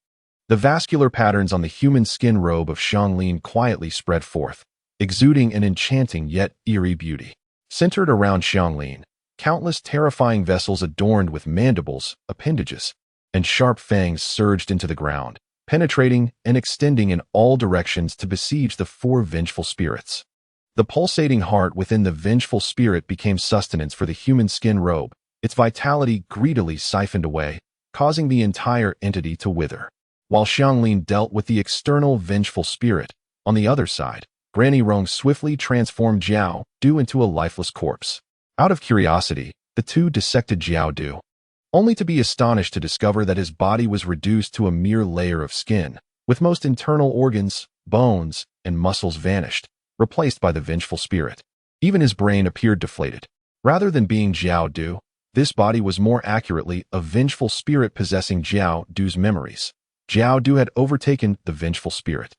The vascular patterns on the human skin robe of Xianglin quietly spread forth, exuding an enchanting yet eerie beauty. Centered around Xianglin, countless terrifying vessels adorned with mandibles, appendages, and sharp fangs surged into the ground, penetrating and extending in all directions to besiege the 4 vengeful spirits. The pulsating heart within the vengeful spirit became sustenance for the human skin robe, its vitality greedily siphoned away, causing the entire entity to wither. While Xianglin dealt with the external vengeful spirit, on the other side, Granny Rong swiftly transformed Jiao Du into a lifeless corpse. Out of curiosity, the two dissected Jiao Du, only to be astonished to discover that his body was reduced to a mere layer of skin, with most internal organs, bones, and muscles vanished, replaced by the vengeful spirit. Even his brain appeared deflated. Rather than being Jiao Du, this body was more accurately a vengeful spirit possessing Jiao Du's memories. Jiao Du had overtaken the vengeful spirit.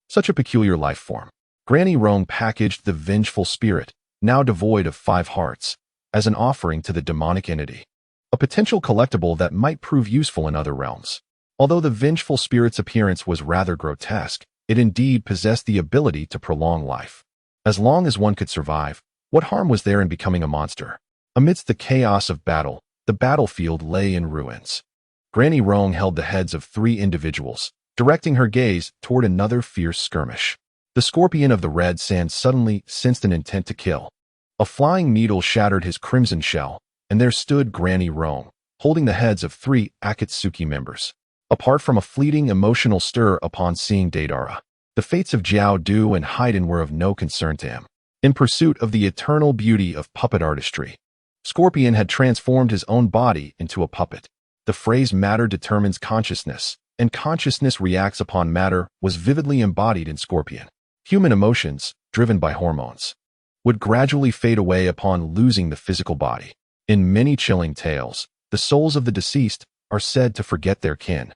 Such a peculiar life form. Granny Rong packaged the vengeful spirit, now devoid of 5 hearts, as an offering to the demonic entity. A potential collectible that might prove useful in other realms. Although the vengeful spirit's appearance was rather grotesque, it indeed possessed the ability to prolong life. As long as one could survive, what harm was there in becoming a monster? Amidst the chaos of battle, the battlefield lay in ruins. Granny Rong held the heads of 3 individuals, directing her gaze toward another fierce skirmish. The scorpion of the red sand suddenly sensed an intent to kill. A flying needle shattered his crimson shell, and there stood Granny Rong, holding the heads of 3 Akatsuki members. Apart from a fleeting emotional stir upon seeing Deidara, the fates of Jiao Du and Haiden were of no concern to him. In pursuit of the eternal beauty of puppet artistry, Scorpion had transformed his own body into a puppet. The phrase matter determines consciousness, and consciousness reacts upon matter was vividly embodied in Scorpion. Human emotions, driven by hormones, would gradually fade away upon losing the physical body. In many chilling tales, the souls of the deceased are said to forget their kin,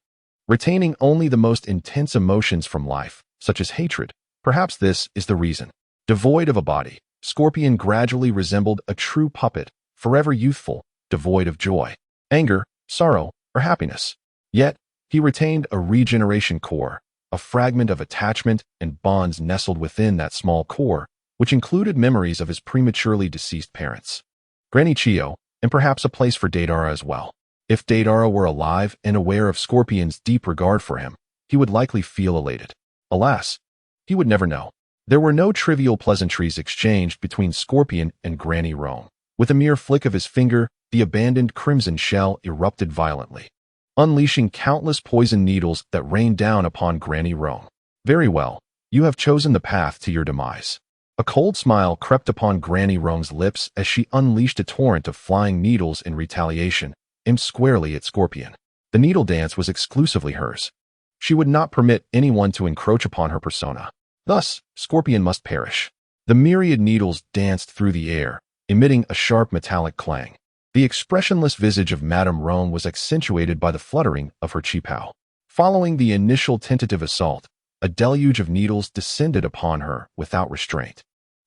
retaining only the most intense emotions from life, such as hatred. Perhaps this is the reason. Devoid of a body, Scorpion gradually resembled a true puppet, forever youthful, devoid of joy, anger, sorrow, or happiness. Yet, he retained a regeneration core, a fragment of attachment and bonds nestled within that small core, which included memories of his prematurely deceased parents, Granny Chio, and perhaps a place for Deidara as well. If Deidara were alive and aware of Scorpion's deep regard for him, he would likely feel elated. Alas, he would never know. There were no trivial pleasantries exchanged between Scorpion and Granny Rong. With a mere flick of his finger, the abandoned crimson shell erupted violently, unleashing countless poison needles that rained down upon Granny Rong. Very well, you have chosen the path to your demise. A cold smile crept upon Granny Rong's lips as she unleashed a torrent of flying needles in retaliation, aimed squarely at Scorpion. The needle dance was exclusively hers. She would not permit anyone to encroach upon her persona. Thus, Scorpion must perish. The myriad needles danced through the air, emitting a sharp metallic clang. The expressionless visage of Madame Rong was accentuated by the fluttering of her qipao. Following the initial tentative assault, a deluge of needles descended upon her without restraint.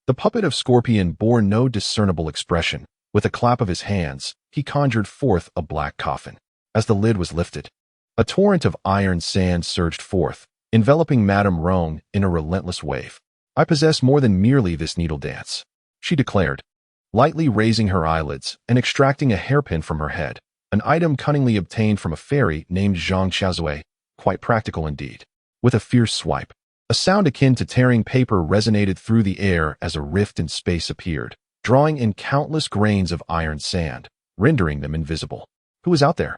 The puppet of Scorpion bore no discernible expression. With a clap of his hands, he conjured forth a black coffin. As the lid was lifted, a torrent of iron sand surged forth, enveloping Madame Rong in a relentless wave. I possess more than merely this needle dance, she declared, lightly raising her eyelids and extracting a hairpin from her head, an item cunningly obtained from a fairy named Zhang Xiaozui, quite practical indeed. With a fierce swipe, a sound akin to tearing paper resonated through the air as a rift in space appeared, drawing in countless grains of iron sand, rendering them invisible. Who is out there?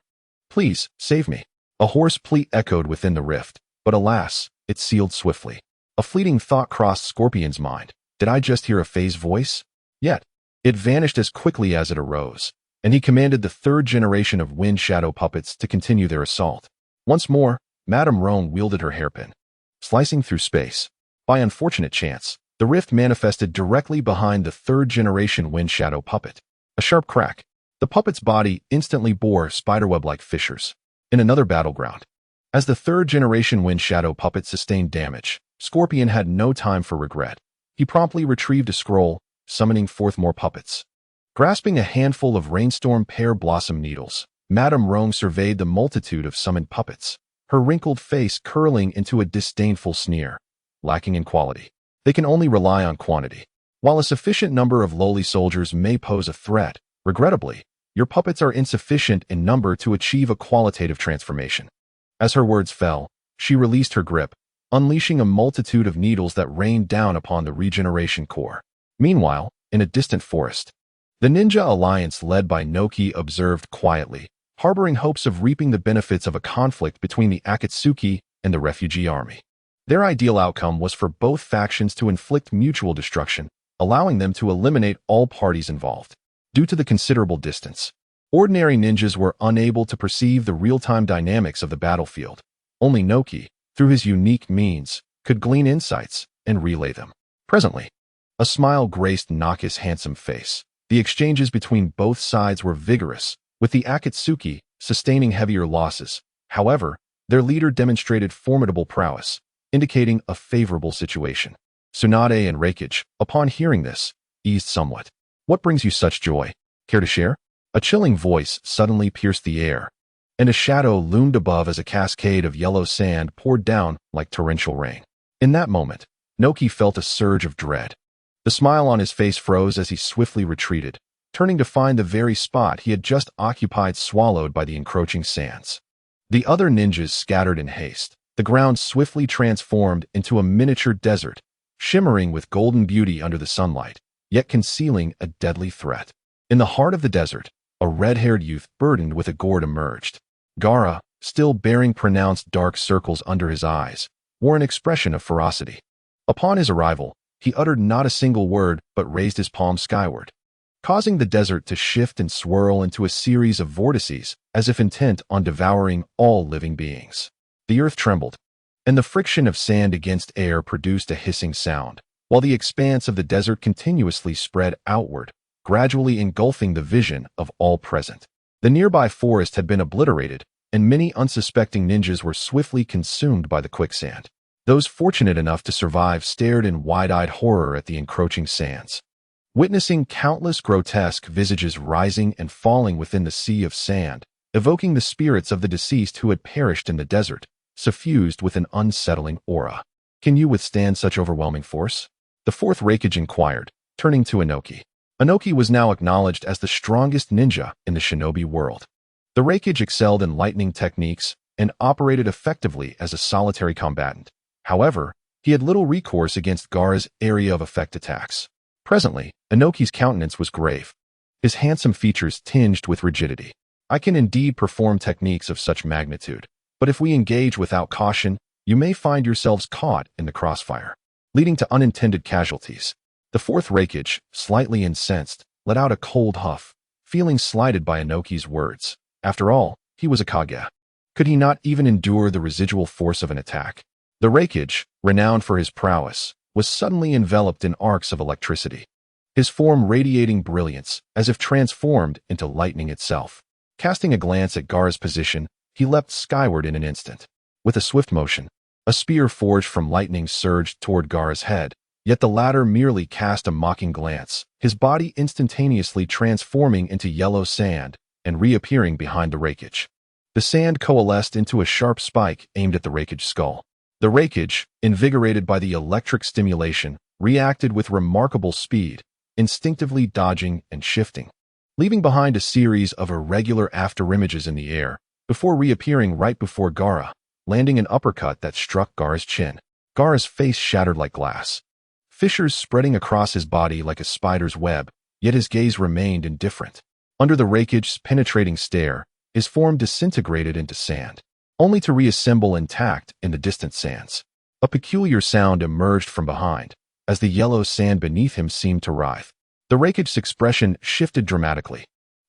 Please, save me. A hoarse plea echoed within the rift, but alas, it sealed swiftly. A fleeting thought crossed Scorpion's mind. Did I just hear a Fae's voice? Yet, it vanished as quickly as it arose, and he commanded the 3rd generation of wind shadow puppets to continue their assault. Once more, Madame Rong wielded her hairpin, slicing through space. By unfortunate chance, the rift manifested directly behind the 3rd generation wind shadow puppet. A sharp crack. The puppet's body instantly bore spiderweb-like fissures. In another battleground, as the 3rd generation wind shadow puppet sustained damage, Scorpion had no time for regret. He promptly retrieved a scroll, summoning forth more puppets. Grasping a handful of rainstorm pear blossom needles, Madame Rong surveyed the multitude of summoned puppets, her wrinkled face curling into a disdainful sneer. Lacking in quality, they can only rely on quantity. While a sufficient number of lowly soldiers may pose a threat, regrettably, your puppets are insufficient in number to achieve a qualitative transformation. As her words fell, she released her grip, unleashing a multitude of needles that rained down upon the regeneration core. Meanwhile, in a distant forest, the ninja alliance led by Noki observed quietly, harboring hopes of reaping the benefits of a conflict between the Akatsuki and the refugee army. Their ideal outcome was for both factions to inflict mutual destruction, allowing them to eliminate all parties involved. Due to the considerable distance, ordinary ninjas were unable to perceive the real-time dynamics of the battlefield. Only Noki, through his unique means, could glean insights and relay them. Presently, a smile graced Naki's handsome face. The exchanges between both sides were vigorous, with the Akatsuki sustaining heavier losses. However, their leader demonstrated formidable prowess, indicating a favorable situation. Tsunade and Reikage, upon hearing this, eased somewhat. "What brings you such joy? Care to share?" A chilling voice suddenly pierced the air, and a shadow loomed above as a cascade of yellow sand poured down like torrential rain. In that moment, Noki felt a surge of dread. The smile on his face froze as he swiftly retreated, turning to find the very spot he had just occupied swallowed by the encroaching sands. The other ninjas scattered in haste. The ground swiftly transformed into a miniature desert, shimmering with golden beauty under the sunlight, yet concealing a deadly threat. In the heart of the desert, a red-haired youth burdened with a gourd emerged. Gaara, still bearing pronounced dark circles under his eyes, wore an expression of ferocity. Upon his arrival, he uttered not a single word but raised his palm skyward, causing the desert to shift and swirl into a series of vortices as if intent on devouring all living beings. The earth trembled, and the friction of sand against air produced a hissing sound, while the expanse of the desert continuously spread outward, gradually engulfing the vision of all present. The nearby forest had been obliterated, and many unsuspecting ninjas were swiftly consumed by the quicksand. Those fortunate enough to survive stared in wide-eyed horror at the encroaching sands, witnessing countless grotesque visages rising and falling within the sea of sand, evoking the spirits of the deceased who had perished in the desert, suffused with an unsettling aura. "Can you withstand such overwhelming force?" The fourth Reikage inquired, turning to Inoki. Inoki was now acknowledged as the strongest ninja in the shinobi world. The Reikage excelled in lightning techniques and operated effectively as a solitary combatant. However, he had little recourse against Gaara's area of effect attacks. Presently, Inoki's countenance was grave, his handsome features tinged with rigidity. "I can indeed perform techniques of such magnitude, but if we engage without caution, you may find yourselves caught in the crossfire, leading to unintended casualties." The fourth Reikage, slightly incensed, let out a cold huff, feeling slighted by Inoki's words. After all, he was a Kage. Could he not even endure the residual force of an attack? The Reikage, renowned for his prowess, was suddenly enveloped in arcs of electricity, his form radiating brilliance, as if transformed into lightning itself. Casting a glance at Gaara's position, he leapt skyward in an instant. With a swift motion, a spear forged from lightning surged toward Gaara's head, yet the latter merely cast a mocking glance, his body instantaneously transforming into yellow sand and reappearing behind the Reikage. The sand coalesced into a sharp spike aimed at the Reikage's skull. The Reikage, invigorated by the electric stimulation, reacted with remarkable speed, instinctively dodging and shifting, leaving behind a series of irregular afterimages in the air, before reappearing right before Gaara, landing an uppercut that struck Gaara's chin. Gaara's face shattered like glass, fissures spreading across his body like a spider's web, yet his gaze remained indifferent. Under the Reikage's penetrating stare, his form disintegrated into sand, only to reassemble intact in the distant sands. A peculiar sound emerged from behind, as the yellow sand beneath him seemed to writhe. The Reikage's expression shifted dramatically.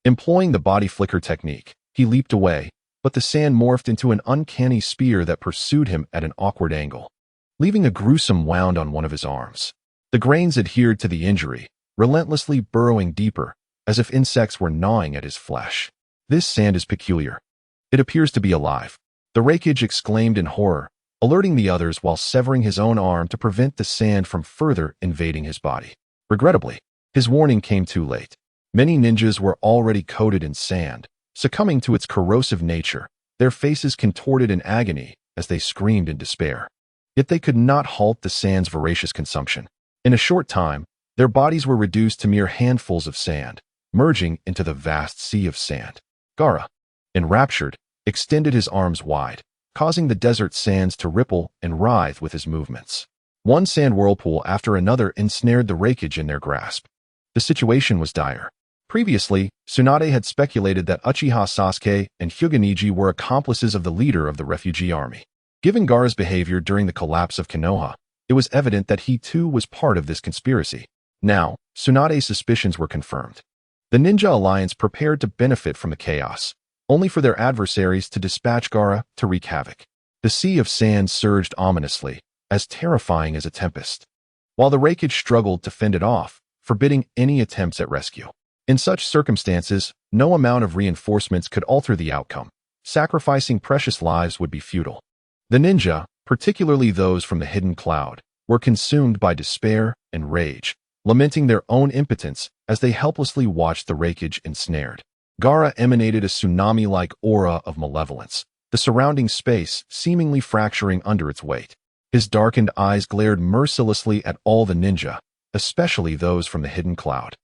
Employing the body flicker technique, he leaped away, but the sand morphed into an uncanny spear that pursued him at an awkward angle, leaving a gruesome wound on one of his arms. The grains adhered to the injury, relentlessly burrowing deeper, as if insects were gnawing at his flesh. "This sand is peculiar. It appears to be alive," the Reikage exclaimed in horror, alerting the others while severing his own arm to prevent the sand from further invading his body. Regrettably, his warning came too late. Many ninjas were already coated in sand, succumbing to its corrosive nature, their faces contorted in agony as they screamed in despair. Yet they could not halt the sand's voracious consumption. In a short time, their bodies were reduced to mere handfuls of sand, merging into the vast sea of sand. Gaara, enraptured, extended his arms wide, causing the desert sands to ripple and writhe with his movements. One sand whirlpool after another ensnared the Reikage in their grasp. The situation was dire. Previously, Tsunade had speculated that Uchiha Sasuke and Hyuga Neji were accomplices of the leader of the refugee army. Given Gaara's behavior during the collapse of Konoha, it was evident that he too was part of this conspiracy. Now, Tsunade's suspicions were confirmed. The Ninja Alliance prepared to benefit from the chaos, only for their adversaries to dispatch Gaara to wreak havoc. The sea of sand surged ominously, as terrifying as a tempest, while the Reikage struggled to fend it off, forbidding any attempts at rescue. In such circumstances, no amount of reinforcements could alter the outcome. Sacrificing precious lives would be futile. The ninja, particularly those from the hidden cloud, were consumed by despair and rage, lamenting their own impotence as they helplessly watched the Reikage ensnared. Gaara emanated a tsunami-like aura of malevolence, the surrounding space seemingly fracturing under its weight. His darkened eyes glared mercilessly at all the ninja, especially those from the hidden cloud.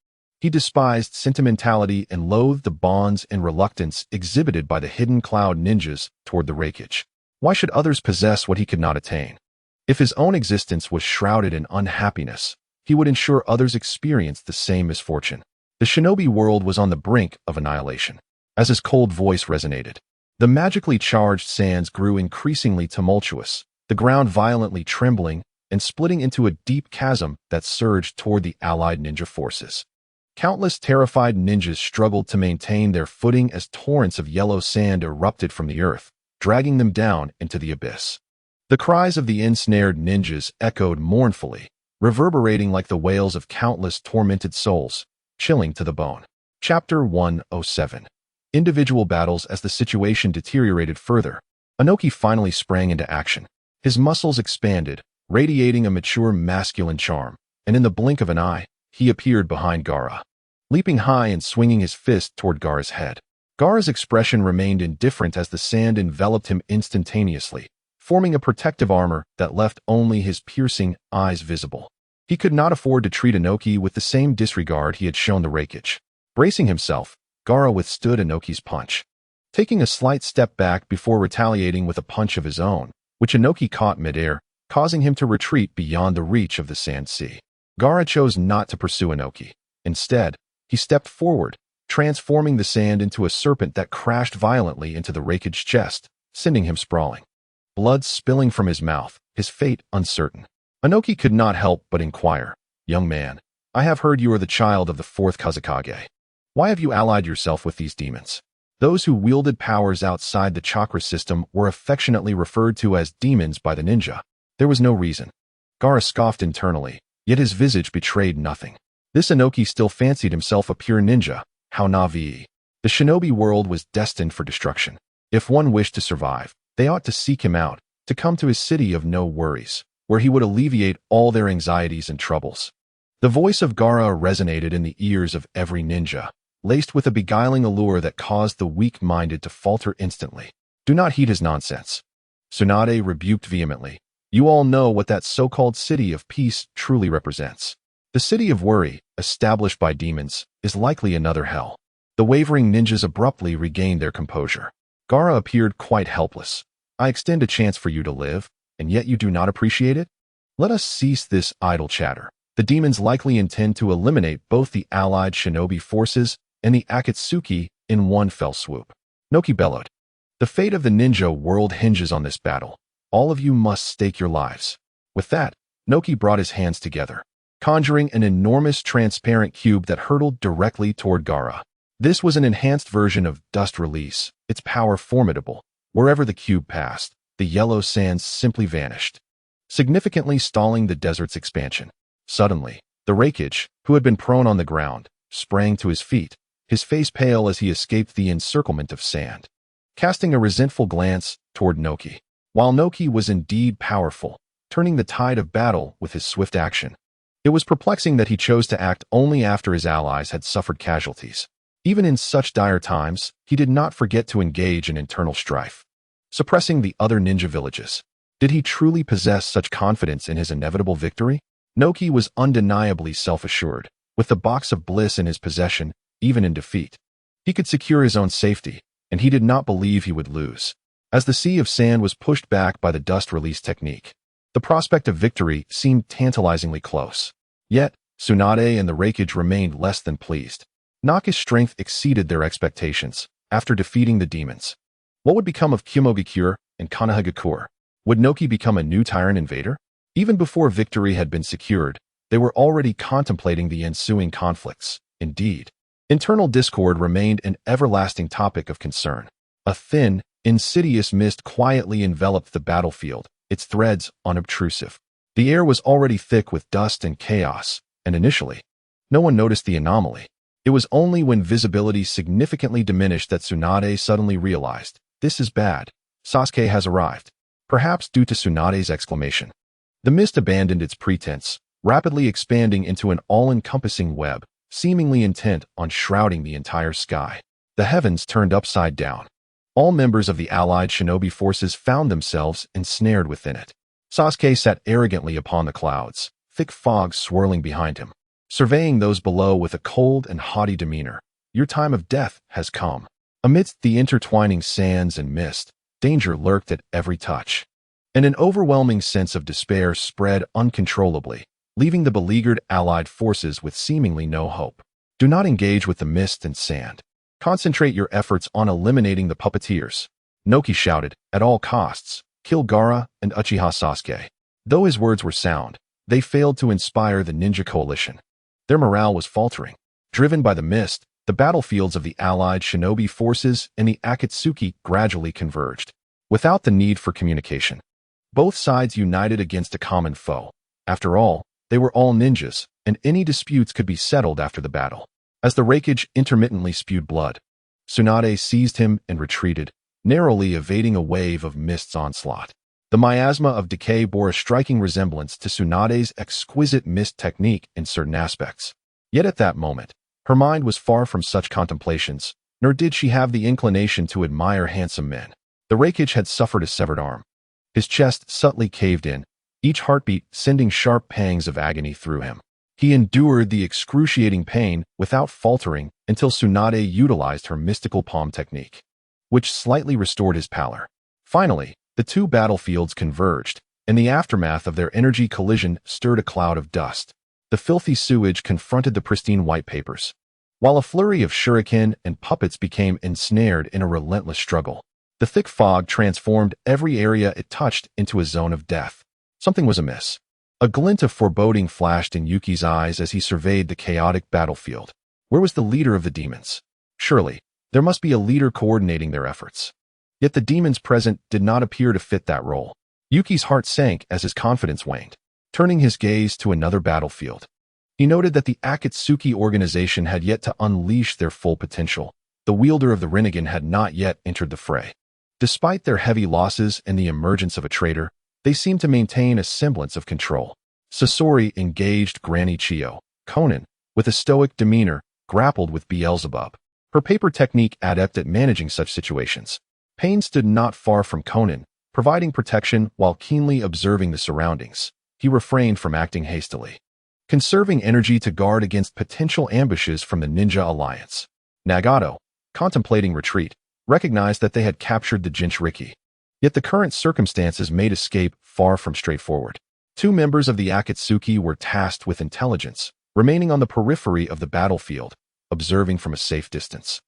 He despised sentimentality and loathed the bonds and reluctance exhibited by the hidden cloud ninjas toward the Reikage. Why should others possess what he could not attain? If his own existence was shrouded in unhappiness, he would ensure others experienced the same misfortune. The shinobi world was on the brink of annihilation. As his cold voice resonated, the magically charged sands grew increasingly tumultuous, the ground violently trembling and splitting into a deep chasm that surged toward the allied ninja forces. Countless terrified ninjas struggled to maintain their footing as torrents of yellow sand erupted from the earth, dragging them down into the abyss. The cries of the ensnared ninjas echoed mournfully, reverberating like the wails of countless tormented souls, chilling to the bone. Chapter 107. Individual battles. As the situation deteriorated further, Inoki finally sprang into action. His muscles expanded, radiating a mature masculine charm, and in the blink of an eye, he appeared behind Gaara. Leaping high and swinging his fist toward Gaara's head. Gaara's expression remained indifferent as the sand enveloped him instantaneously, forming a protective armor that left only his piercing eyes visible. He could not afford to treat Inoki with the same disregard he had shown the Reikage. Bracing himself, Gaara withstood Inoki's punch, taking a slight step back before retaliating with a punch of his own, which Inoki caught midair, causing him to retreat beyond the reach of the sand sea. Gaara chose not to pursue Inoki. Instead, he stepped forward, transforming the sand into a serpent that crashed violently into the Reikage's chest, sending him sprawling. Blood spilling from his mouth, his fate uncertain. Inoki could not help but inquire, "Young man, I have heard you are the child of the fourth Kazekage. Why have you allied yourself with these demons?" Those who wielded powers outside the chakra system were affectionately referred to as demons by the ninja. There was no reason. Gaara scoffed internally, yet his visage betrayed nothing. This Inoki still fancied himself a pure ninja. How naive. The shinobi world was destined for destruction. If one wished to survive, they ought to seek him out, to come to his city of no worries, where he would alleviate all their anxieties and troubles. The voice of Gaara resonated in the ears of every ninja, laced with a beguiling allure that caused the weak-minded to falter instantly. Do not heed his nonsense. Tsunade rebuked vehemently. You all know what that so-called city of peace truly represents. The city of worry, established by demons, is likely another hell. The wavering ninjas abruptly regained their composure. Gaara appeared quite helpless. I extend a chance for you to live, and yet you do not appreciate it? Let us cease this idle chatter. The demons likely intend to eliminate both the allied shinobi forces and the Akatsuki in one fell swoop. Inoki bellowed. The fate of the ninja world hinges on this battle. All of you must stake your lives. With that, Inoki brought his hands together, conjuring an enormous transparent cube that hurtled directly toward Gaara. This was an enhanced version of Dust Release, its power formidable. Wherever the cube passed, the yellow sands simply vanished, significantly stalling the desert's expansion. Suddenly, the Reikage, who had been prone on the ground, sprang to his feet, his face pale as he escaped the encirclement of sand, casting a resentful glance toward Inoki. While Inoki was indeed powerful, turning the tide of battle with his swift action, it was perplexing that he chose to act only after his allies had suffered casualties. Even in such dire times, he did not forget to engage in internal strife, suppressing the other ninja villages. Did he truly possess such confidence in his inevitable victory? Inoki was undeniably self-assured. With the box of bliss in his possession, even in defeat, he could secure his own safety, and he did not believe he would lose. As the sea of sand was pushed back by the dust release technique, The prospect of victory seemed tantalizingly close. Yet, Tsunade and the Reikage remained less than pleased. Naka's strength exceeded their expectations after defeating the demons. What would become of Kumogakure and Konoha? Would Noki become a new tyrant invader? Even before victory had been secured, they were already contemplating the ensuing conflicts. Indeed, internal discord remained an everlasting topic of concern. A thin, insidious mist quietly enveloped the battlefield, its threads unobtrusive. The air was already thick with dust and chaos, and initially, no one noticed the anomaly. It was only when visibility significantly diminished that Tsunade suddenly realized, "This is bad. Sasuke has arrived." Perhaps due to Tsunade's exclamation. The mist abandoned its pretense, rapidly expanding into an all-encompassing web, seemingly intent on shrouding the entire sky. The heavens turned upside down. All members of the allied shinobi forces found themselves ensnared within it. Sasuke sat arrogantly upon the clouds, thick fog swirling behind him, surveying those below with a cold and haughty demeanor. "Your time of death has come." Amidst the intertwining sands and mist, danger lurked at every touch, and an overwhelming sense of despair spread uncontrollably, leaving the beleaguered allied forces with seemingly no hope. "Do not engage with the mist and sand. Concentrate your efforts on eliminating the puppeteers," Noki shouted, "at all costs. Kill Gaara and Uchiha Sasuke." Though his words were sound, they failed to inspire the ninja coalition. Their morale was faltering. Driven by the mist, the battlefields of the allied shinobi forces and the Akatsuki gradually converged, without the need for communication. Both sides united against a common foe. After all, they were all ninjas, and any disputes could be settled after the battle. As the Reikage intermittently spewed blood, Tsunade seized him and retreated, narrowly evading a wave of mist's onslaught. The miasma of decay bore a striking resemblance to Tsunade's exquisite mist technique in certain aspects. Yet at that moment, her mind was far from such contemplations, nor did she have the inclination to admire handsome men. The Reikage had suffered a severed arm. His chest subtly caved in, each heartbeat sending sharp pangs of agony through him. He endured the excruciating pain without faltering until Tsunade utilized her mystical palm technique, which slightly restored his pallor. Finally, the two battlefields converged, and the aftermath of their energy collision stirred a cloud of dust. The filthy sewage confronted the pristine white papers, while a flurry of shuriken and puppets became ensnared in a relentless struggle. The thick fog transformed every area it touched into a zone of death. Something was amiss. A glint of foreboding flashed in Yuki's eyes as he surveyed the chaotic battlefield. Where was the leader of the demons? Surely, there must be a leader coordinating their efforts. Yet the demons present did not appear to fit that role. Yuki's heart sank as his confidence waned. Turning his gaze to another battlefield, he noted that the Akatsuki organization had yet to unleash their full potential. The wielder of the Rinnegan had not yet entered the fray. Despite their heavy losses and the emergence of a traitor, they seemed to maintain a semblance of control. Sasori engaged Granny Chiyo. Conan, with a stoic demeanor, grappled with Beelzebub, her paper technique adept at managing such situations. Pain stood not far from Conan, providing protection while keenly observing the surroundings. He refrained from acting hastily, conserving energy to guard against potential ambushes from the Ninja Alliance. Nagato, contemplating retreat, recognized that they had captured the Jinchuriki. Yet the current circumstances made escape far from straightforward. Two members of the Akatsuki were tasked with intelligence, remaining on the periphery of the battlefield, observing from a safe distance.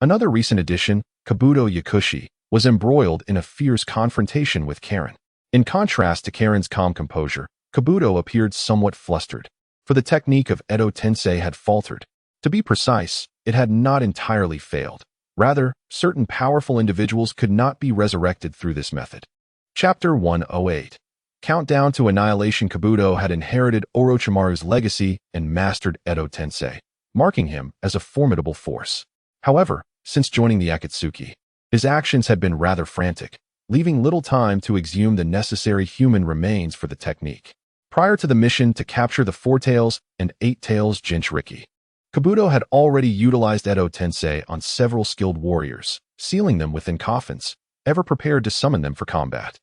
Another recent addition, Kabuto Yakushi, was embroiled in a fierce confrontation with Karen. In contrast to Karen's calm composure, Kabuto appeared somewhat flustered, for the technique of Edo Tensei had faltered. To be precise, it had not entirely failed. Rather, certain powerful individuals could not be resurrected through this method. Chapter 108. Countdown to Annihilation. Kabuto had inherited Orochimaru's legacy and mastered Edo Tensei, marking him as a formidable force. However, since joining the Akatsuki, his actions had been rather frantic, leaving little time to exhume the necessary human remains for the technique. Prior to the mission to capture the Four Tails and Eight Tails Jinchuriki, Kabuto had already utilized Edo Tensei on several skilled warriors, sealing them within coffins, ever prepared to summon them for combat.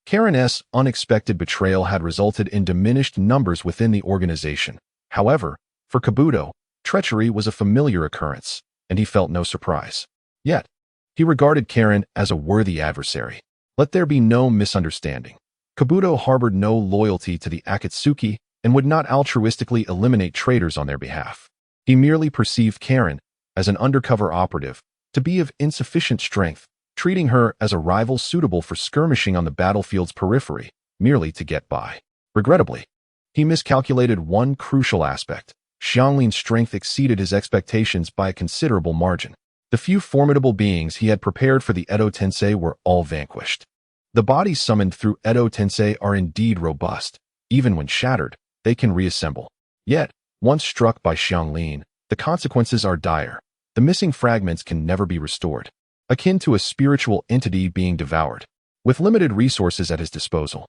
Karen's unexpected betrayal had resulted in diminished numbers within the organization. However, for Kabuto, treachery was a familiar occurrence, and he felt no surprise. Yet, he regarded Karen as a worthy adversary. Let there be no misunderstanding. Kabuto harbored no loyalty to the Akatsuki and would not altruistically eliminate traitors on their behalf. He merely perceived Karen, as an undercover operative, to be of insufficient strength, treating her as a rival suitable for skirmishing on the battlefield's periphery, merely to get by. Regrettably, he miscalculated one crucial aspect. Xianglin's strength exceeded his expectations by a considerable margin. The few formidable beings he had prepared for the Edo Tensei were all vanquished. The bodies summoned through Edo Tensei are indeed robust. Even when shattered, they can reassemble. Yet, once struck by Xianglin, the consequences are dire. The missing fragments can never be restored, akin to a spiritual entity being devoured. With limited resources at his disposal,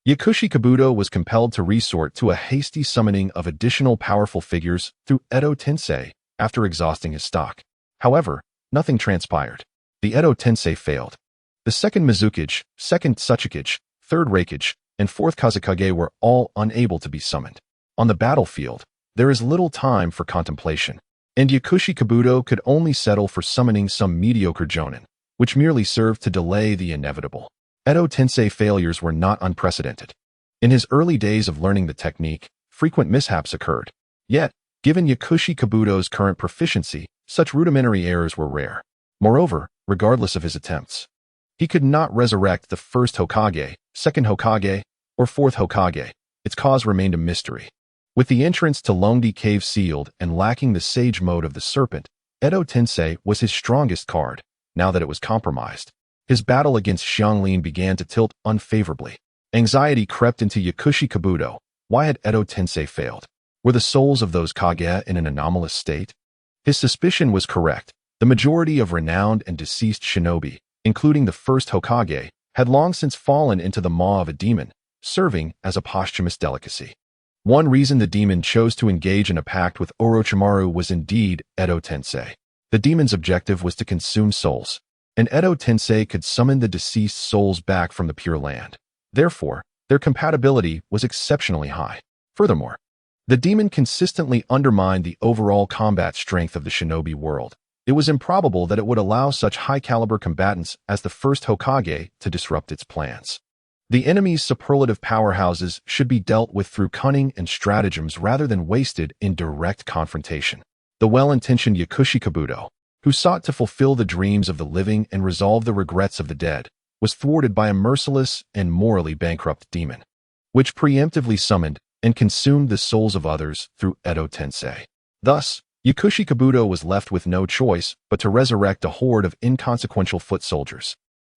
Yakushi Kabuto was compelled to resort to a hasty summoning of additional powerful figures through Edo Tensei after exhausting his stock. However, nothing transpired. The Edo Tensei failed. The second Mizukage, second Tsuchikage, third Reikage, and fourth Kazekage were all unable to be summoned. On the battlefield, there is little time for contemplation, and Yakushi Kabuto could only settle for summoning some mediocre jonin, which merely served to delay the inevitable. Edo Tensei failures were not unprecedented. In his early days of learning the technique, frequent mishaps occurred. Yet, given Yakushi Kabuto's current proficiency, such rudimentary errors were rare. Moreover, regardless of his attempts, he could not resurrect the first Hokage, second Hokage, or fourth Hokage. Its cause remained a mystery. With the entrance to Longdi Cave sealed and lacking the sage mode of the serpent, Edo Tensei was his strongest card, now that it was compromised. His battle against Xianglin began to tilt unfavorably. Anxiety crept into Yakushi Kabuto. Why had Edo Tensei failed? Were the souls of those Kage in an anomalous state? His suspicion was correct. The majority of renowned and deceased shinobi, including the first Hokage, had long since fallen into the maw of a demon, serving as a posthumous delicacy. One reason the demon chose to engage in a pact with Orochimaru was indeed Edo Tensei. The demon's objective was to consume souls, and Edo Tensei could summon the deceased souls back from the Pure Land. Therefore, their compatibility was exceptionally high. Furthermore, the demon consistently undermined the overall combat strength of the shinobi world. It was improbable that it would allow such high-caliber combatants as the first Hokage to disrupt its plans. The enemy's superlative powerhouses should be dealt with through cunning and stratagems rather than wasted in direct confrontation. The well-intentioned Yakushi Kabuto, who sought to fulfill the dreams of the living and resolve the regrets of the dead, was thwarted by a merciless and morally bankrupt demon, which preemptively summoned and consumed the souls of others through Edo Tensei. Thus, Yakushi Kabuto was left with no choice but to resurrect a horde of inconsequential foot soldiers.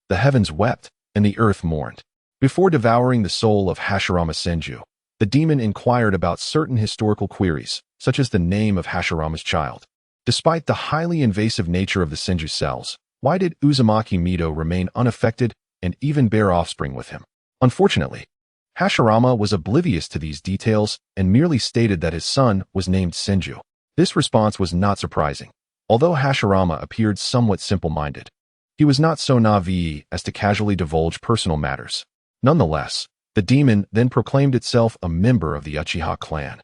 The heavens wept, and the earth mourned. Before devouring the soul of Hashirama Senju, the demon inquired about certain historical queries, such as the name of Hashirama's child. Despite the highly invasive nature of the Senju cells, why did Uzumaki Mido remain unaffected and even bear offspring with him? Unfortunately, Hashirama was oblivious to these details and merely stated that his son was named Senju. This response was not surprising. Although Hashirama appeared somewhat simple-minded, he was not so naive as to casually divulge personal matters. Nonetheless, the demon then proclaimed itself a member of the Uchiha clan,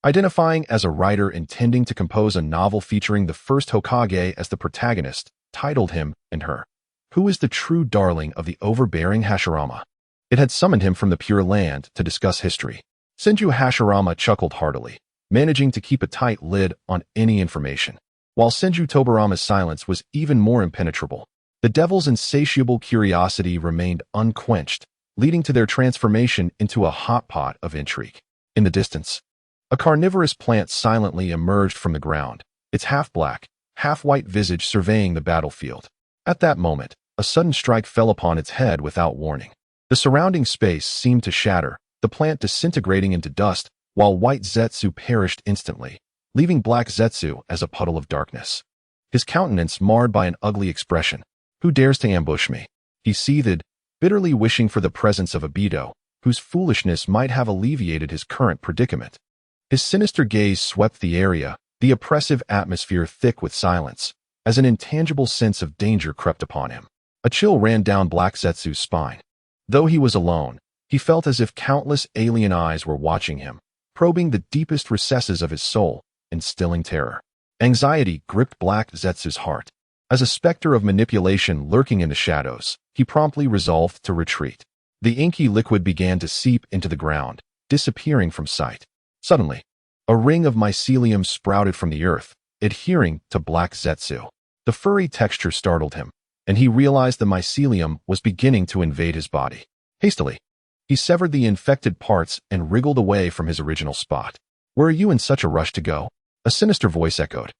identifying as a writer intending to compose a novel featuring the first Hokage as the protagonist, titled him and her. Who is the true darling of the overbearing Hashirama? It had summoned him from the Pure Land to discuss history. Senju Hashirama chuckled heartily, managing to keep a tight lid on any information. While Senju Tobarama's silence was even more impenetrable, the devil's insatiable curiosity remained unquenched, leading to their transformation into a hot pot of intrigue. In the distance, a carnivorous plant silently emerged from the ground, its half-black, half-white visage surveying the battlefield. At that moment, a sudden strike fell upon its head without warning. The surrounding space seemed to shatter, the plant disintegrating into dust, while white Zetsu perished instantly, leaving black Zetsu as a puddle of darkness. His countenance marred by an ugly expression. Who dares to ambush me? He seethed, bitterly wishing for the presence of a Beto, whose foolishness might have alleviated his current predicament. His sinister gaze swept the area, the oppressive atmosphere thick with silence, as an intangible sense of danger crept upon him. A chill ran down Black Zetsu's spine. Though he was alone, he felt as if countless alien eyes were watching him, probing the deepest recesses of his soul, instilling terror. Anxiety gripped Black Zetsu's heart. As a specter of manipulation lurking in the shadows, he promptly resolved to retreat. The inky liquid began to seep into the ground, disappearing from sight. Suddenly, a ring of mycelium sprouted from the earth, adhering to Black Zetsu. The furry texture startled him, and he realized the mycelium was beginning to invade his body. Hastily, he severed the infected parts and wriggled away from his original spot. "Where are you in such a rush to go?" A sinister voice echoed,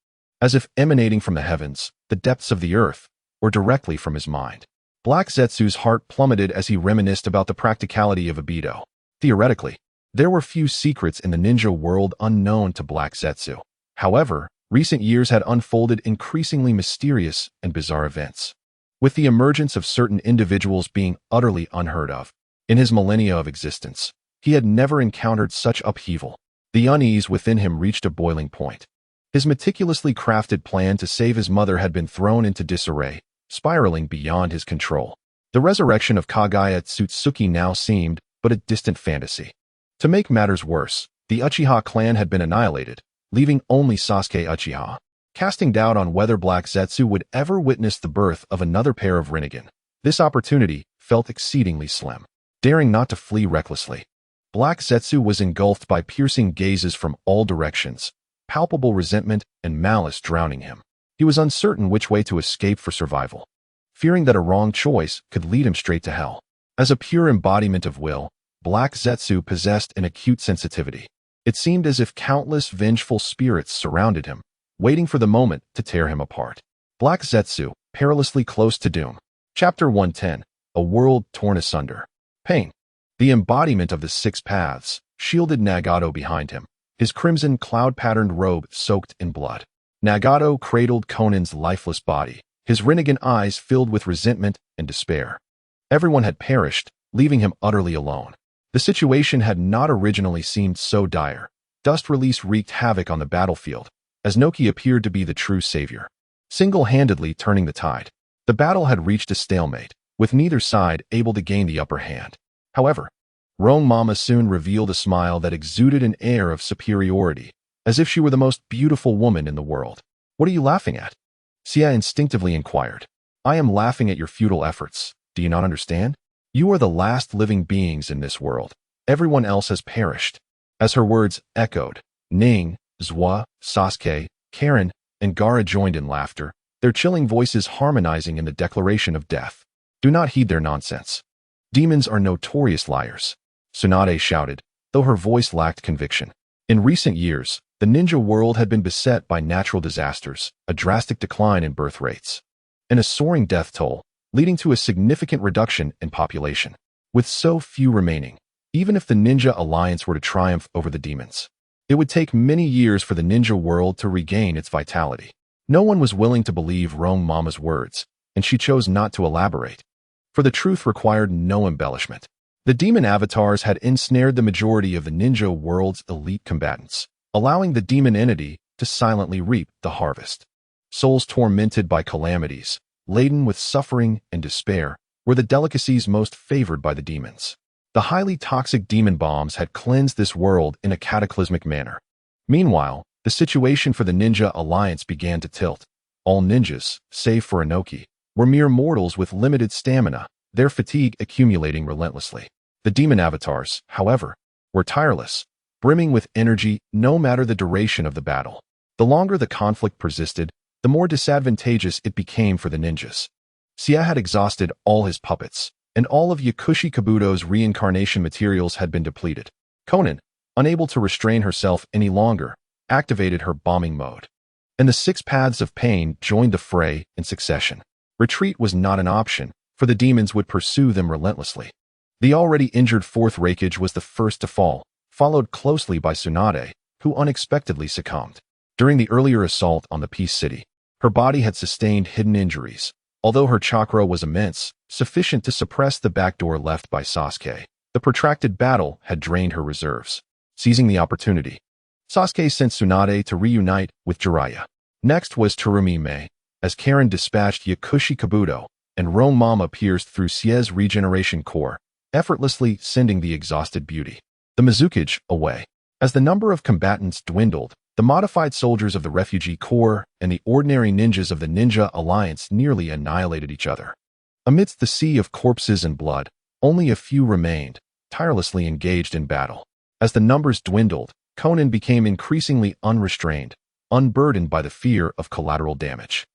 as if emanating from the heavens, the depths of the earth, or directly from his mind. Black Zetsu's heart plummeted as he reminisced about the practicality of Ibido. Theoretically, there were few secrets in the ninja world unknown to Black Zetsu. However, recent years had unfolded increasingly mysterious and bizarre events, with the emergence of certain individuals being utterly unheard of. In his millennia of existence, he had never encountered such upheaval. The unease within him reached a boiling point. His meticulously crafted plan to save his mother had been thrown into disarray, spiraling beyond his control. The resurrection of Kagaya Tsutsuki now seemed but a distant fantasy. To make matters worse, the Uchiha clan had been annihilated, leaving only Sasuke Uchiha. Casting doubt on whether Black Zetsu would ever witness the birth of another pair of Rinnegan, this opportunity felt exceedingly slim. Daring not to flee recklessly, Black Zetsu was engulfed by piercing gazes from all directions, palpable resentment and malice drowning him. He was uncertain which way to escape for survival, fearing that a wrong choice could lead him straight to hell. As a pure embodiment of will, Black Zetsu possessed an acute sensitivity. It seemed as if countless vengeful spirits surrounded him, waiting for the moment to tear him apart. Black Zetsu, perilously close to doom. Chapter 110, A World Torn Asunder. Pain. The embodiment of the six paths, shielded Nagato behind him, his crimson cloud-patterned robe soaked in blood. Nagato cradled Conan's lifeless body, his Rinnegan eyes filled with resentment and despair. Everyone had perished, leaving him utterly alone. The situation had not originally seemed so dire. Dust release wreaked havoc on the battlefield, as Noki appeared to be the true savior, single-handedly turning the tide. The battle had reached a stalemate, with neither side able to gain the upper hand. However, Rong Mama soon revealed a smile that exuded an air of superiority, as if she were the most beautiful woman in the world. "What are you laughing at?" Sia instinctively inquired. "I am laughing at your futile efforts. Do you not understand? You are the last living beings in this world. Everyone else has perished." As her words echoed, Ning, Zwa, Sasuke, Karen, and Gaara joined in laughter, their chilling voices harmonizing in the declaration of death. "Do not heed their nonsense. Demons are notorious liars," Tsunade shouted, though her voice lacked conviction. In recent years, the ninja world had been beset by natural disasters, a drastic decline in birth rates, and a soaring death toll, leading to a significant reduction in population. With so few remaining, even if the Ninja Alliance were to triumph over the demons, it would take many years for the ninja world to regain its vitality. No one was willing to believe Rong Mama's words, and she chose not to elaborate, for the truth required no embellishment. The demon avatars had ensnared the majority of the ninja world's elite combatants, allowing the demon entity to silently reap the harvest. Souls tormented by calamities, laden with suffering and despair, were the delicacies most favored by the demons. The highly toxic demon bombs had cleansed this world in a cataclysmic manner. Meanwhile, the situation for the Ninja Alliance began to tilt. All ninjas, save for Inoki, were mere mortals with limited stamina, their fatigue accumulating relentlessly. The demon avatars, however, were tireless, brimming with energy no matter the duration of the battle. The longer the conflict persisted, the more disadvantageous it became for the ninjas. Sia had exhausted all his puppets, and all of Yakushi Kabuto's reincarnation materials had been depleted. Conan, unable to restrain herself any longer, activated her bombing mode, and the six paths of pain joined the fray in succession. Retreat was not an option, for the demons would pursue them relentlessly. The already injured fourth Raikage was the first to fall, followed closely by Tsunade, who unexpectedly succumbed. During the earlier assault on the Peace City, her body had sustained hidden injuries. Although her chakra was immense, sufficient to suppress the backdoor left by Sasuke, the protracted battle had drained her reserves. Seizing the opportunity, Sasuke sent Tsunade to reunite with Jiraiya. Next was Terumi Mei, as Karen dispatched Yakushi Kabuto, and Rong Mama pierced through Sie's regeneration core, effortlessly sending the exhausted beauty, the Mizukage, away. As the number of combatants dwindled, the modified soldiers of the Refugee Corps and the ordinary ninjas of the Ninja Alliance nearly annihilated each other. Amidst the sea of corpses and blood, only a few remained, tirelessly engaged in battle. As the numbers dwindled, Conan became increasingly unrestrained, unburdened by the fear of collateral damage.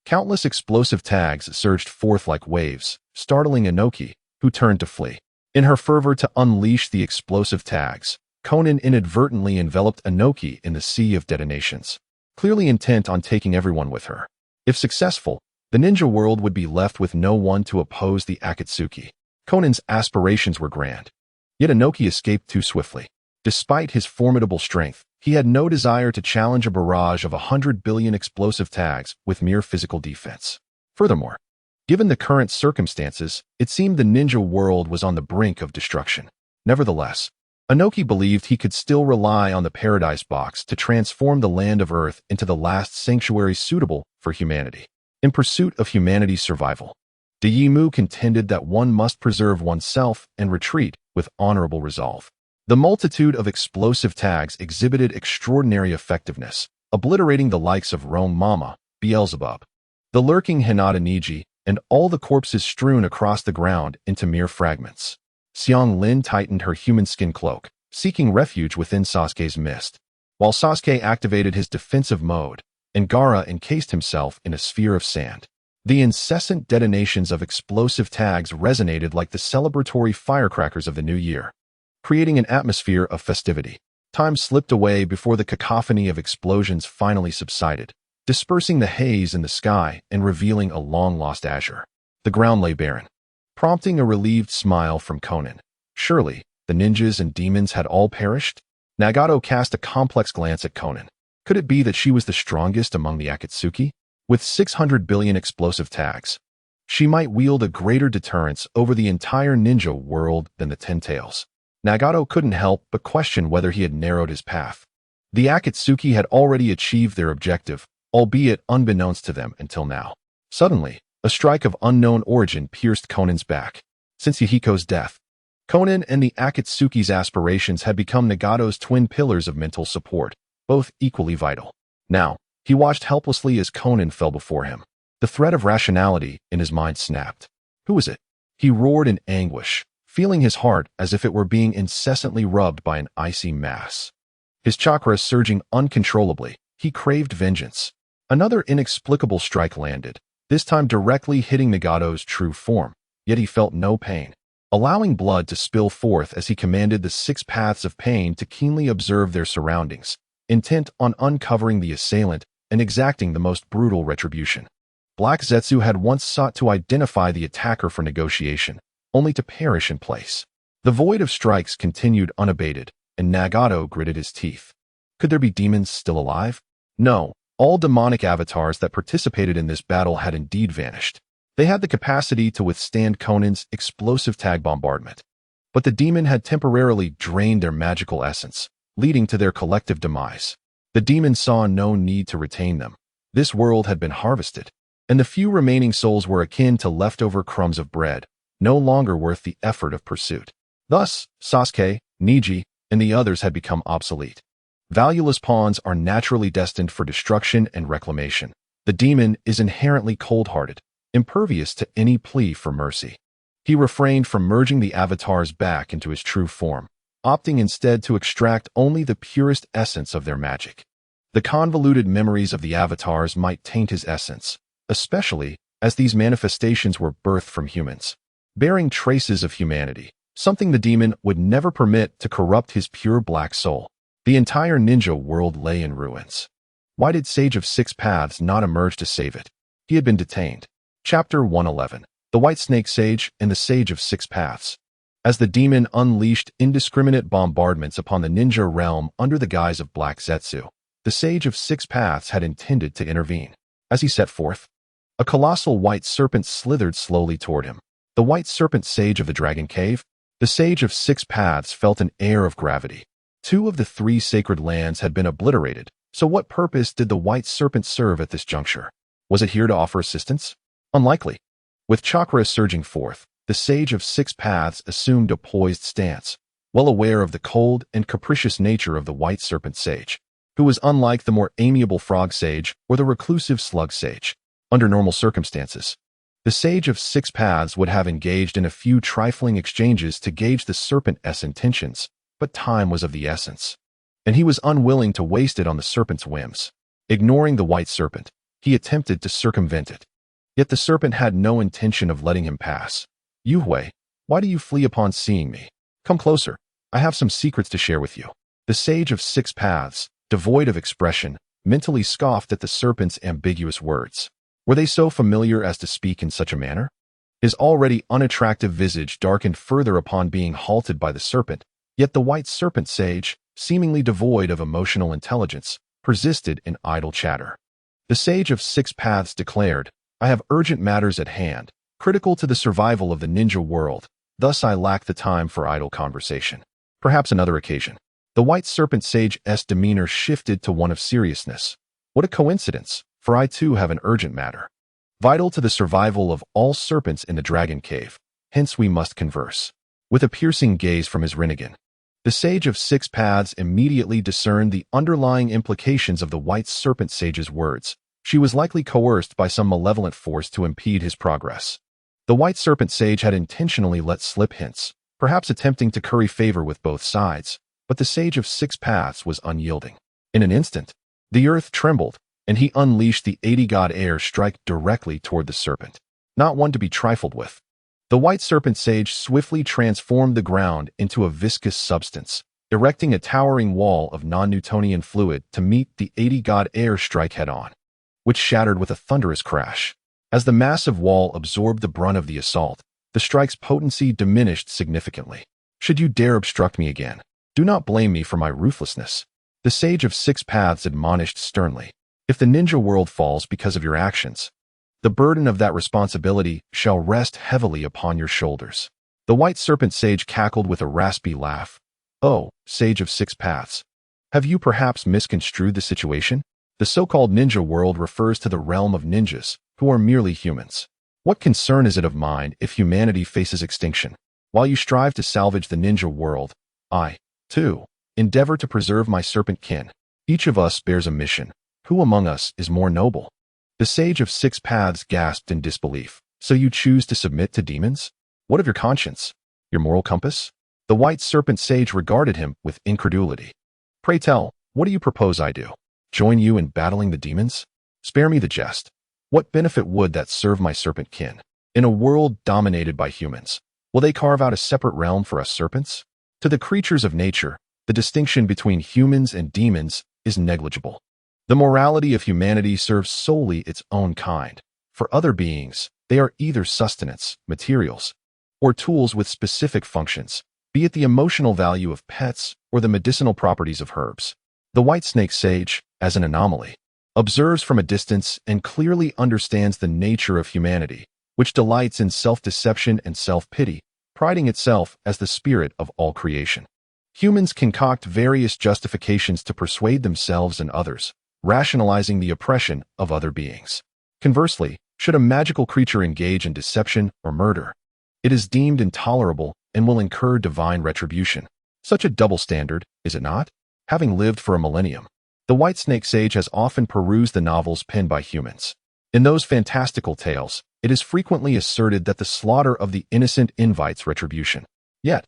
Countless explosive tags surged forth like waves, startling Inoki, who turned to flee. In her fervor to unleash the explosive tags, Conan inadvertently enveloped Inoki in the sea of detonations, clearly intent on taking everyone with her. If successful, the ninja world would be left with no one to oppose the Akatsuki. Conan's aspirations were grand. Yet Inoki escaped too swiftly. Despite his formidable strength, he had no desire to challenge a barrage of 100 billion explosive tags with mere physical defense. Furthermore, given the current circumstances, it seemed the ninja world was on the brink of destruction. Nevertheless, Inoki believed he could still rely on the Paradise Box to transform the land of Earth into the last sanctuary suitable for humanity. In pursuit of humanity's survival, Deyimu contended that one must preserve oneself and retreat with honorable resolve. The multitude of explosive tags exhibited extraordinary effectiveness, obliterating the likes of Rome Mama, Beelzebub, the lurking Hinata Neji, and all the corpses strewn across the ground into mere fragments. Xiang Lin tightened her human skin cloak, seeking refuge within Sasuke's mist, while Sasuke activated his defensive mode, and Gaara encased himself in a sphere of sand. The incessant detonations of explosive tags resonated like the celebratory firecrackers of the new year, creating an atmosphere of festivity. Time slipped away before the cacophony of explosions finally subsided, dispersing the haze in the sky and revealing a long-lost azure. The ground lay barren, prompting a relieved smile from Conan. Surely, the ninjas and demons had all perished? Nagato cast a complex glance at Conan. Could it be that she was the strongest among the Akatsuki? With 600 billion explosive tags, she might wield a greater deterrence over the entire ninja world than the Ten Tails. Nagato couldn't help but question whether he had narrowed his path. The Akatsuki had already achieved their objective, albeit unbeknownst to them until now. Suddenly, a strike of unknown origin pierced Conan's back. Since Yahiko's death, Conan and the Akatsuki's aspirations had become Nagato's twin pillars of mental support, both equally vital. Now, he watched helplessly as Conan fell before him. The thread of rationality in his mind snapped. Who was it? He roared in anguish, feeling his heart as if it were being incessantly rubbed by an icy mass. His chakras surging uncontrollably, he craved vengeance. Another inexplicable strike landed, this time directly hitting Nagato's true form, yet he felt no pain, allowing blood to spill forth as he commanded the 6 paths of pain to keenly observe their surroundings, intent on uncovering the assailant and exacting the most brutal retribution. Black Zetsu had once sought to identify the attacker for negotiation, only to perish in place. The void of strikes continued unabated, and Nagato gritted his teeth. Could there be demons still alive? No, all demonic avatars that participated in this battle had indeed vanished. They had the capacity to withstand Conan's explosive tag bombardment. But the demon had temporarily drained their magical essence, leading to their collective demise. The demon saw no need to retain them. This world had been harvested, and the few remaining souls were akin to leftover crumbs of bread, no longer worth the effort of pursuit. Thus, Sasuke, Neji, and the others had become obsolete. Valueless pawns are naturally destined for destruction and reclamation. The demon is inherently cold-hearted, impervious to any plea for mercy. He refrained from merging the avatars back into his true form, opting instead to extract only the purest essence of their magic. The convoluted memories of the avatars might taint his essence, especially as these manifestations were birthed from humans, bearing traces of humanity, something the demon would never permit to corrupt his pure black soul. The entire ninja world lay in ruins. Why did Sage of 6 Paths not emerge to save it? He had been detained. Chapter 111. The White Snake Sage and the Sage of 6 Paths. As the demon unleashed indiscriminate bombardments upon the ninja realm under the guise of Black Zetsu, the Sage of 6 Paths had intended to intervene. As he set forth, a colossal white serpent slithered slowly toward him. The white serpent sage of the Dragon Cave? The Sage of 6 Paths felt an air of gravity. 2 of the 3 sacred lands had been obliterated, so what purpose did the white serpent serve at this juncture? Was it here to offer assistance? Unlikely. With chakra surging forth, the Sage of 6 Paths assumed a poised stance, well aware of the cold and capricious nature of the white serpent sage, who was unlike the more amiable frog sage or the reclusive slug sage. Under normal circumstances, The Sage of Six Paths would have engaged in a few trifling exchanges to gauge the serpent's intentions, but time was of the essence, and he was unwilling to waste it on the serpent's whims. Ignoring the white serpent, he attempted to circumvent it. Yet the serpent had no intention of letting him pass. "Yuhui, why do you flee upon seeing me? Come closer. I have some secrets to share with you." The Sage of Six Paths, devoid of expression, mentally scoffed at the serpent's ambiguous words. Were they so familiar as to speak in such a manner? His already unattractive visage darkened further upon being halted by the serpent, yet the white serpent sage, seemingly devoid of emotional intelligence, persisted in idle chatter. The Sage of Six Paths declared, "I have urgent matters at hand, critical to the survival of the ninja world, thus I lack the time for idle conversation. Perhaps another occasion." The white serpent sage's demeanor shifted to one of seriousness. "What a coincidence, for I too have an urgent matter, vital to the survival of all serpents in the dragon cave, hence we must converse." With a piercing gaze from his Rinnegan, the Sage of Six Paths immediately discerned the underlying implications of the white serpent sage's words. She was likely coerced by some malevolent force to impede his progress. The white serpent sage had intentionally let slip hints, perhaps attempting to curry favor with both sides, but the Sage of Six Paths was unyielding. In an instant, the earth trembled, and he unleashed the 80-god air strike directly toward the serpent, not one to be trifled with. The white serpent sage swiftly transformed the ground into a viscous substance, erecting a towering wall of non-Newtonian fluid to meet the 80-god air strike head-on, which shattered with a thunderous crash. As the massive wall absorbed the brunt of the assault, the strike's potency diminished significantly. "Should you dare obstruct me again, do not blame me for my ruthlessness," the Sage of Six Paths admonished sternly. "If the ninja world falls because of your actions, the burden of that responsibility shall rest heavily upon your shoulders." The white serpent sage cackled with a raspy laugh. "Oh, Sage of Six Paths, have you perhaps misconstrued the situation? The so-called ninja world refers to the realm of ninjas, who are merely humans. What concern is it of mine if humanity faces extinction? While you strive to salvage the ninja world, I, too, endeavor to preserve my serpent kin. Each of us bears a mission. Who among us is more noble?" The Sage of Six Paths gasped in disbelief. "So you choose to submit to demons? What of your conscience? Your moral compass?" The white serpent sage regarded him with incredulity. "Pray tell, what do you propose I do? Join you in battling the demons? Spare me the jest. What benefit would that serve my serpent kin? In a world dominated by humans, will they carve out a separate realm for us serpents? To the creatures of nature, the distinction between humans and demons is negligible. The morality of humanity serves solely its own kind. For other beings, they are either sustenance, materials, or tools with specific functions, be it the emotional value of pets or the medicinal properties of herbs. The white snake sage, as an anomaly, observes from a distance and clearly understands the nature of humanity, which delights in self-deception and self-pity, priding itself as the spirit of all creation. Humans concoct various justifications to persuade themselves and others, rationalizing the oppression of other beings. Conversely, should a magical creature engage in deception or murder, it is deemed intolerable and will incur divine retribution. Such a double standard, is it not? Having lived for a millennium, the white snake sage has often perused the novels penned by humans. In those fantastical tales, it is frequently asserted that the slaughter of the innocent invites retribution. Yet,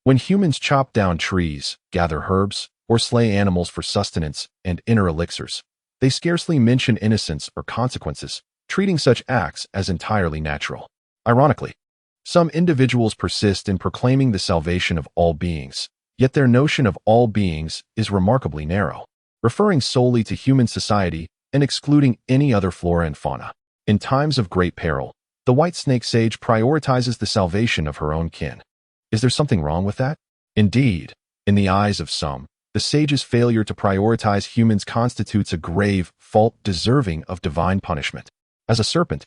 when humans chop down trees, gather herbs, or slay animals for sustenance and inner elixirs, they scarcely mention innocence or consequences, treating such acts as entirely natural. Ironically, some individuals persist in proclaiming the salvation of all beings, yet their notion of all beings is remarkably narrow, referring solely to human society and excluding any other flora and fauna. In times of great peril, the white snake sage prioritizes the salvation of her own kin. Is there something wrong with that? Indeed, in the eyes of some, the sage's failure to prioritize humans constitutes a grave fault deserving of divine punishment. As a serpent,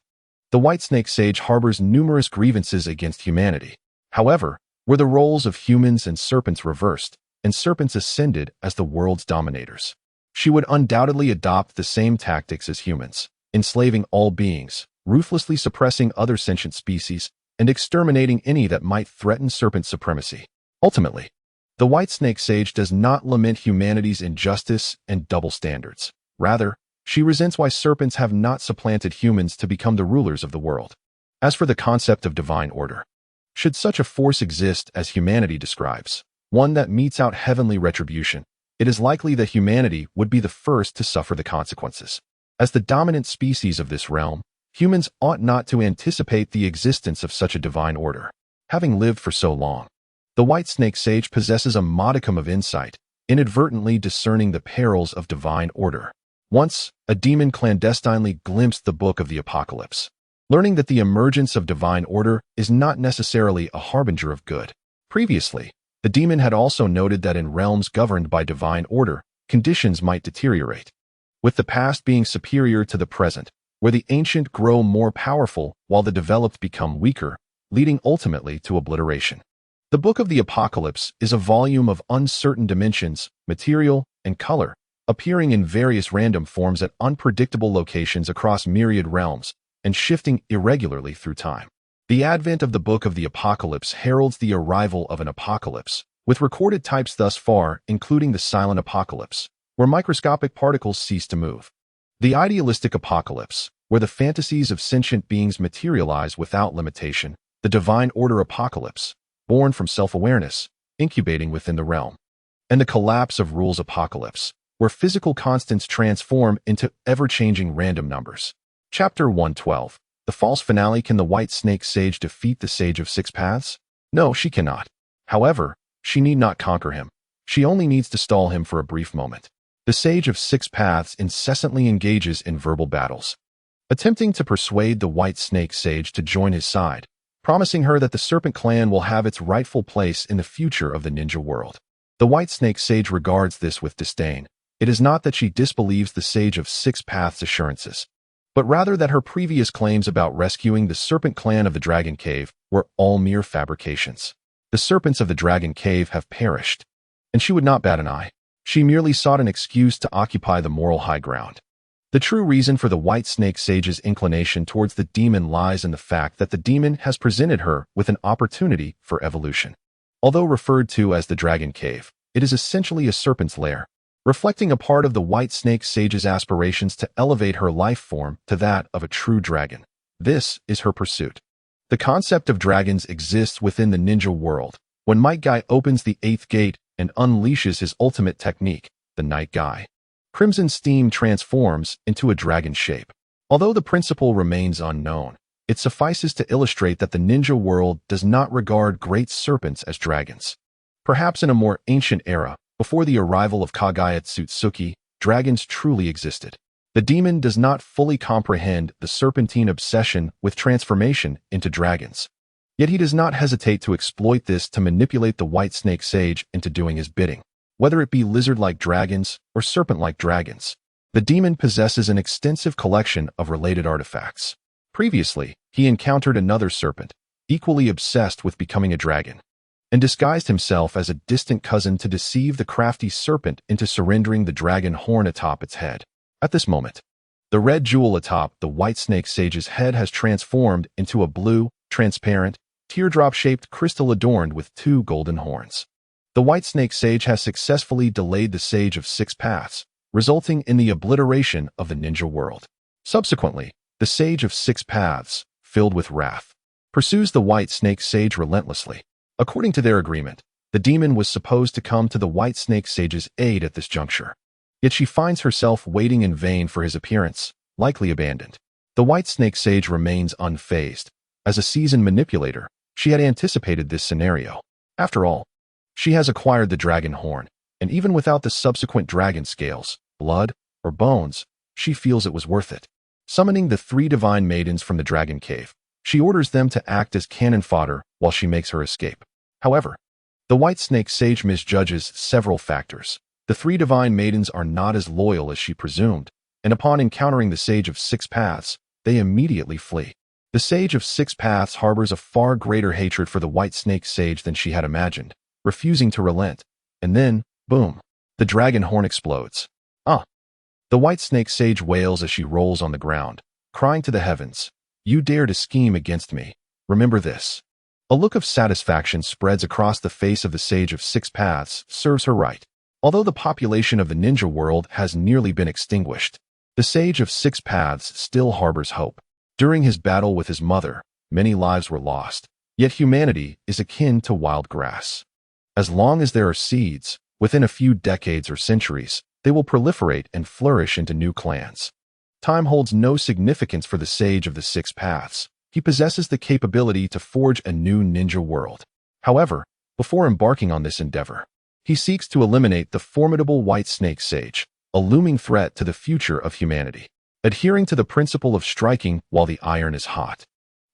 the white snake sage harbors numerous grievances against humanity. However, were the roles of humans and serpents reversed, and serpents ascended as the world's dominators, she would undoubtedly adopt the same tactics as humans, enslaving all beings, ruthlessly suppressing other sentient species, and exterminating any that might threaten serpent supremacy. Ultimately, the white snake sage does not lament humanity's injustice and double standards. Rather, she resents why serpents have not supplanted humans to become the rulers of the world. As for the concept of divine order, should such a force exist as humanity describes, one that metes out heavenly retribution, it is likely that humanity would be the first to suffer the consequences. As the dominant species of this realm, humans ought not to anticipate the existence of such a divine order. Having lived for so long, the White Snake Sage possesses a modicum of insight, inadvertently discerning the perils of divine order. Once, a demon clandestinely glimpsed the Book of the Apocalypse, learning that the emergence of divine order is not necessarily a harbinger of good. Previously, the demon had also noted that in realms governed by divine order, conditions might deteriorate, with the past being superior to the present, where the ancient grow more powerful while the developed become weaker, leading ultimately to obliteration. The Book of the Apocalypse is a volume of uncertain dimensions, material, and color, appearing in various random forms at unpredictable locations across myriad realms, and shifting irregularly through time. The advent of the Book of the Apocalypse heralds the arrival of an apocalypse, with recorded types thus far including the silent apocalypse, where microscopic particles cease to move; the idealistic apocalypse, where the fantasies of sentient beings materialize without limitation; the divine order apocalypse, born from self-awareness, incubating within the realm; and the collapse of rules apocalypse, where physical constants transform into ever-changing random numbers. Chapter 112. The false finale. Can the White Snake Sage defeat the Sage of Six Paths? No, she cannot. However, she need not conquer him. She only needs to stall him for a brief moment. The Sage of Six Paths incessantly engages in verbal battles, attempting to persuade the White Snake Sage to join his side, promising her that the Serpent Clan will have its rightful place in the future of the ninja world. The White Snake Sage regards this with disdain. It is not that she disbelieves the Sage of Six Paths' assurances, but rather that her previous claims about rescuing the Serpent Clan of the Dragon Cave were all mere fabrications. The serpents of the Dragon Cave have perished, and she would not bat an eye. She merely sought an excuse to occupy the moral high ground. The true reason for the White Snake Sage's inclination towards the demon lies in the fact that the demon has presented her with an opportunity for evolution. Although referred to as the Dragon Cave, it is essentially a serpent's lair, reflecting a part of the White Snake Sage's aspirations to elevate her life form to that of a true dragon. This is her pursuit. The concept of dragons exists within the ninja world. When Might Guy opens the 8th gate and unleashes his ultimate technique, the Night Guy, Crimson Steam transforms into a dragon shape. Although the principle remains unknown, it suffices to illustrate that the ninja world does not regard great serpents as dragons. Perhaps in a more ancient era, before the arrival of Kagaya Tsutsuki, dragons truly existed. The demon does not fully comprehend the serpentine obsession with transformation into dragons. Yet he does not hesitate to exploit this to manipulate the White Snake Sage into doing his bidding. Whether it be lizard-like dragons or serpent-like dragons, the demon possesses an extensive collection of related artifacts. Previously, he encountered another serpent, equally obsessed with becoming a dragon, and disguised himself as a distant cousin to deceive the crafty serpent into surrendering the dragon horn atop its head. At this moment, the red jewel atop the White Snake Sage's head has transformed into a blue, transparent, teardrop-shaped crystal adorned with 2 golden horns. The White Snake Sage has successfully delayed the Sage of Six Paths, resulting in the obliteration of the ninja world. Subsequently, the Sage of Six Paths, filled with wrath, pursues the White Snake Sage relentlessly. According to their agreement, the demon was supposed to come to the White Snake Sage's aid at this juncture. Yet she finds herself waiting in vain for his appearance, likely abandoned. The White Snake Sage remains unfazed. As a seasoned manipulator, she had anticipated this scenario. After all, she has acquired the dragon horn, and even without the subsequent dragon scales, blood, or bones, she feels it was worth it. Summoning the 3 divine maidens from the Dragon Cave, she orders them to act as cannon fodder while she makes her escape. However, the White Snake Sage misjudges several factors. The 3 divine maidens are not as loyal as she presumed, and upon encountering the Sage of Six Paths, they immediately flee. The Sage of Six Paths harbors a far greater hatred for the White Snake Sage than she had imagined, refusing to relent. And then, boom, the dragon horn explodes. The White Snake Sage wails as she rolls on the ground, crying to the heavens, "You dare to scheme against me. Remember this." A look of satisfaction spreads across the face of the Sage of Six Paths, serves her right. Although the population of the ninja world has nearly been extinguished, the Sage of Six Paths still harbors hope. During his battle with his mother, many lives were lost. Yet humanity is akin to wild grass. As long as there are seeds, within a few decades or centuries, they will proliferate and flourish into new clans. Time holds no significance for the Sage of the Six Paths. He possesses the capability to forge a new ninja world. However, before embarking on this endeavor, he seeks to eliminate the formidable White Snake Sage, a looming threat to the future of humanity. Adhering to the principle of striking while the iron is hot,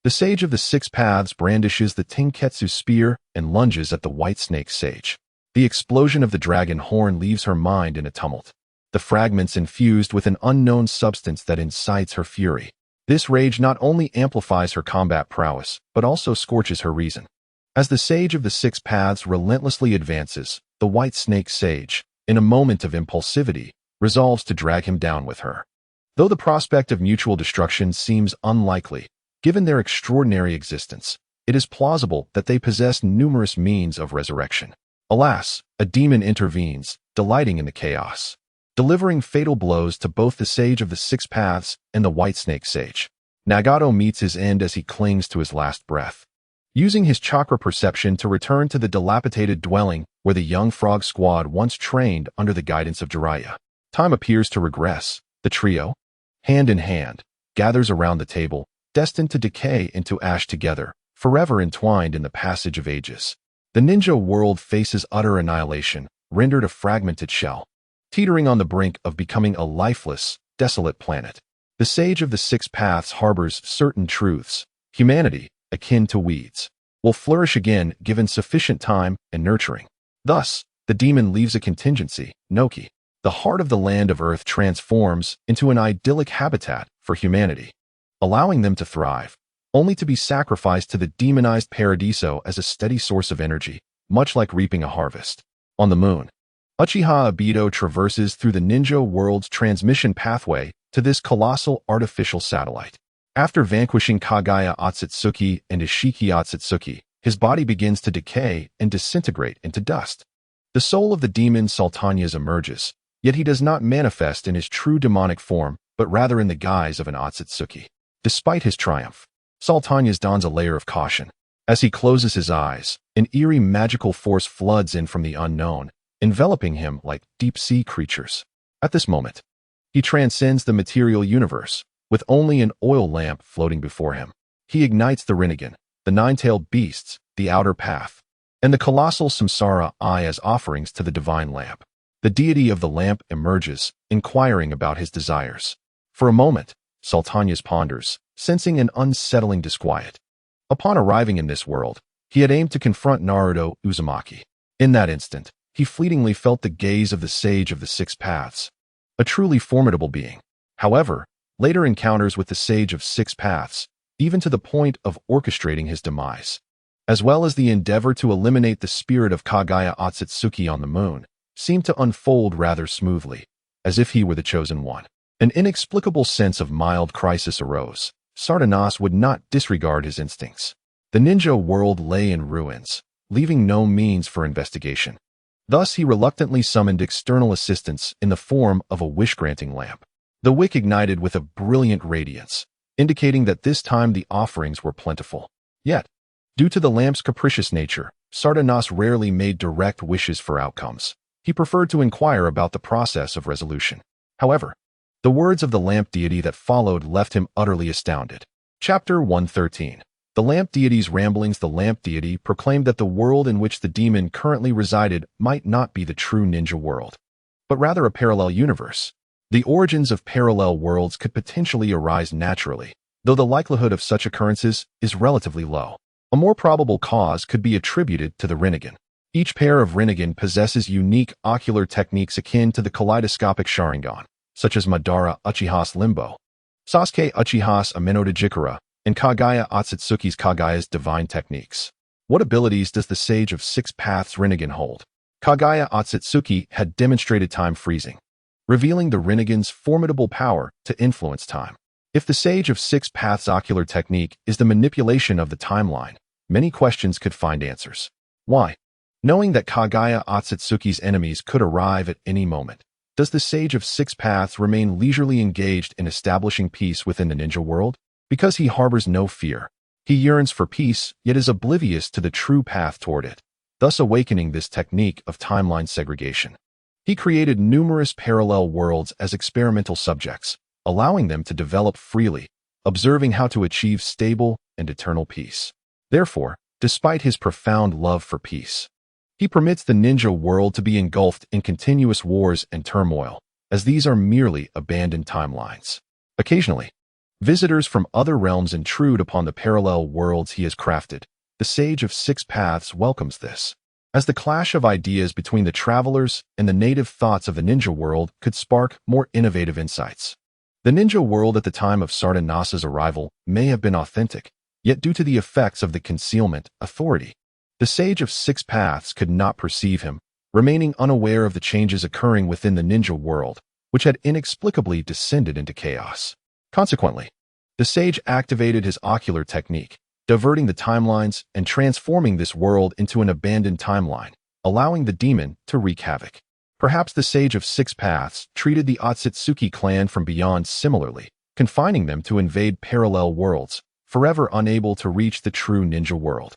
the Sage of the Six Paths brandishes the Tenketsu spear and lunges at the White Snake Sage. The explosion of the dragon horn leaves her mind in a tumult, the fragments infused with an unknown substance that incites her fury. This rage not only amplifies her combat prowess, but also scorches her reason. As the Sage of the Six Paths relentlessly advances, the White Snake Sage, in a moment of impulsivity, resolves to drag him down with her. Though the prospect of mutual destruction seems unlikely, given their extraordinary existence, it is plausible that they possess numerous means of resurrection. Alas, a demon intervenes, delighting in the chaos, delivering fatal blows to both the Sage of the Six Paths and the White Snake Sage. Nagato meets his end as he clings to his last breath. Using his chakra perception to return to the dilapidated dwelling where the young frog squad once trained under the guidance of Jiraiya, time appears to regress. The trio, hand in hand, gathers around the table, destined to decay into ash together, forever entwined in the passage of ages. The ninja world faces utter annihilation, rendered a fragmented shell, teetering on the brink of becoming a lifeless, desolate planet. The Sage of the Six Paths harbors certain truths. Humanity, akin to weeds, will flourish again given sufficient time and nurturing. Thus, the demon leaves a contingency, Noki. The heart of the land of Earth transforms into an idyllic habitat for humanity, allowing them to thrive, only to be sacrificed to the demonized Paradiso as a steady source of energy, much like reaping a harvest. On the moon, Uchiha Obito traverses through the ninja world's transmission pathway to this colossal artificial satellite. After vanquishing Kagaya Otsutsuki and Ishiki Otsutsuki, his body begins to decay and disintegrate into dust. The soul of the demon Sultanias emerges, yet he does not manifest in his true demonic form, but rather in the guise of an Otsutsuki. Despite his triumph, Sultanias dons a layer of caution. As he closes his eyes, an eerie magical force floods in from the unknown, enveloping him like deep-sea creatures. At this moment, he transcends the material universe, with only an oil lamp floating before him. He ignites the Rinnegan, the nine-tailed beasts, the outer path, and the colossal Samsara eye as offerings to the divine lamp. The deity of the lamp emerges, inquiring about his desires. For a moment, Sultanias ponders, sensing an unsettling disquiet. Upon arriving in this world, he had aimed to confront Naruto Uzumaki. In that instant, he fleetingly felt the gaze of the Sage of the Six Paths, a truly formidable being. However, later encounters with the Sage of Six Paths, even to the point of orchestrating his demise, as well as the endeavor to eliminate the spirit of Kagaya Otsutsuki on the moon, seemed to unfold rather smoothly, as if he were the chosen one. An inexplicable sense of mild crisis arose. Sardanas would not disregard his instincts. The ninja world lay in ruins, leaving no means for investigation. Thus he reluctantly summoned external assistance in the form of a wish-granting lamp. The wick ignited with a brilliant radiance, indicating that this time the offerings were plentiful. Yet, due to the lamp's capricious nature, Sardanas rarely made direct wishes for outcomes. He preferred to inquire about the process of resolution. However, the words of the lamp deity that followed left him utterly astounded. Chapter 113. The lamp deity's ramblings. The lamp deity proclaimed that the world in which the demon currently resided might not be the true ninja world, but rather a parallel universe. The origins of parallel worlds could potentially arise naturally, though the likelihood of such occurrences is relatively low. A more probable cause could be attributed to the Rinnegan. Each pair of Rinnegan possesses unique ocular techniques akin to the kaleidoscopic Sharingan, such as Madara Uchiha's Limbo, Sasuke Uchiha's Amenotajikara, and Kagaya Otsutsuki's Kagaya's divine techniques. What abilities does the Sage of Six Paths Rinnegan hold? Kagaya Otsutsuki had demonstrated time freezing, revealing the Rinnegan's formidable power to influence time. If the Sage of Six Paths ocular technique is the manipulation of the timeline, many questions could find answers. Why? Knowing that Kagaya Otsutsuki's enemies could arrive at any moment, does the Sage of Six Paths remain leisurely engaged in establishing peace within the ninja world? Because he harbors no fear, He yearns for peace, yet is oblivious to the true path toward it, thus awakening this technique of timeline segregation. He created numerous parallel worlds as experimental subjects, allowing them to develop freely, observing how to achieve stable and eternal peace. Therefore, despite his profound love for peace, he permits the ninja world to be engulfed in continuous wars and turmoil, as these are merely abandoned timelines. Occasionally, visitors from other realms intrude upon the parallel worlds he has crafted. The Sage of Six Paths welcomes this, as the clash of ideas between the travelers and the native thoughts of the ninja world could spark more innovative insights. The ninja world at the time of Sardanas's arrival may have been authentic, yet due to the effects of the concealment authority, the Sage of Six Paths could not perceive him, remaining unaware of the changes occurring within the ninja world, which had inexplicably descended into chaos. Consequently, the sage activated his ocular technique, diverting the timelines and transforming this world into an abandoned timeline, allowing the demon to wreak havoc. Perhaps the Sage of Six Paths treated the Otsutsuki clan from beyond similarly, confining them to invade parallel worlds, forever unable to reach the true ninja world.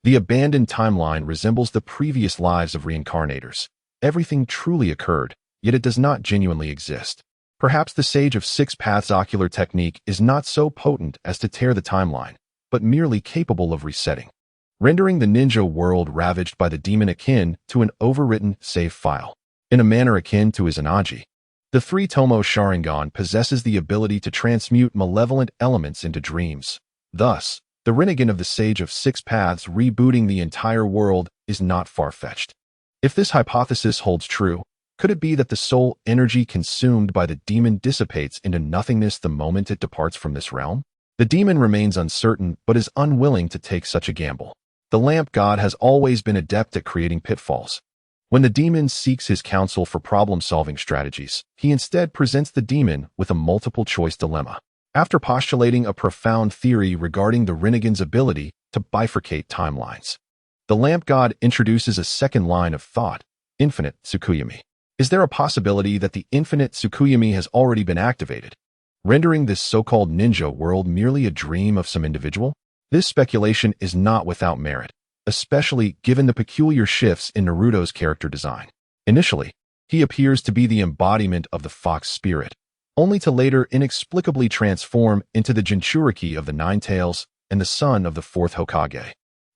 The abandoned timeline resembles the previous lives of reincarnators. Everything truly occurred, yet it does not genuinely exist. Perhaps the Sage of Six Paths' ocular technique is not so potent as to tear the timeline, but merely capable of resetting, rendering the ninja world ravaged by the demon akin to an overwritten save file. In a manner akin to his Anaji, the three-tomo Sharingan possesses the ability to transmute malevolent elements into dreams. Thus, the Rinnegan of the Sage of Six Paths rebooting the entire world is not far-fetched. If this hypothesis holds true, could it be that the soul energy consumed by the demon dissipates into nothingness the moment it departs from this realm? The demon remains uncertain but is unwilling to take such a gamble. The lamp god has always been adept at creating pitfalls. When the demon seeks his counsel for problem-solving strategies, he instead presents the demon with a multiple-choice dilemma. After postulating a profound theory regarding the Rinnegan's ability to bifurcate timelines, the lamp god introduces a second line of thought: infinite Tsukuyami. Is there a possibility that the infinite Tsukuyami has already been activated, rendering this so-called ninja world merely a dream of some individual? This speculation is not without merit, especially given the peculiar shifts in Naruto's character design. Initially, he appears to be the embodiment of the fox spirit, only to later inexplicably transform into the Jinchuriki of the Nine Tails and the son of the fourth Hokage.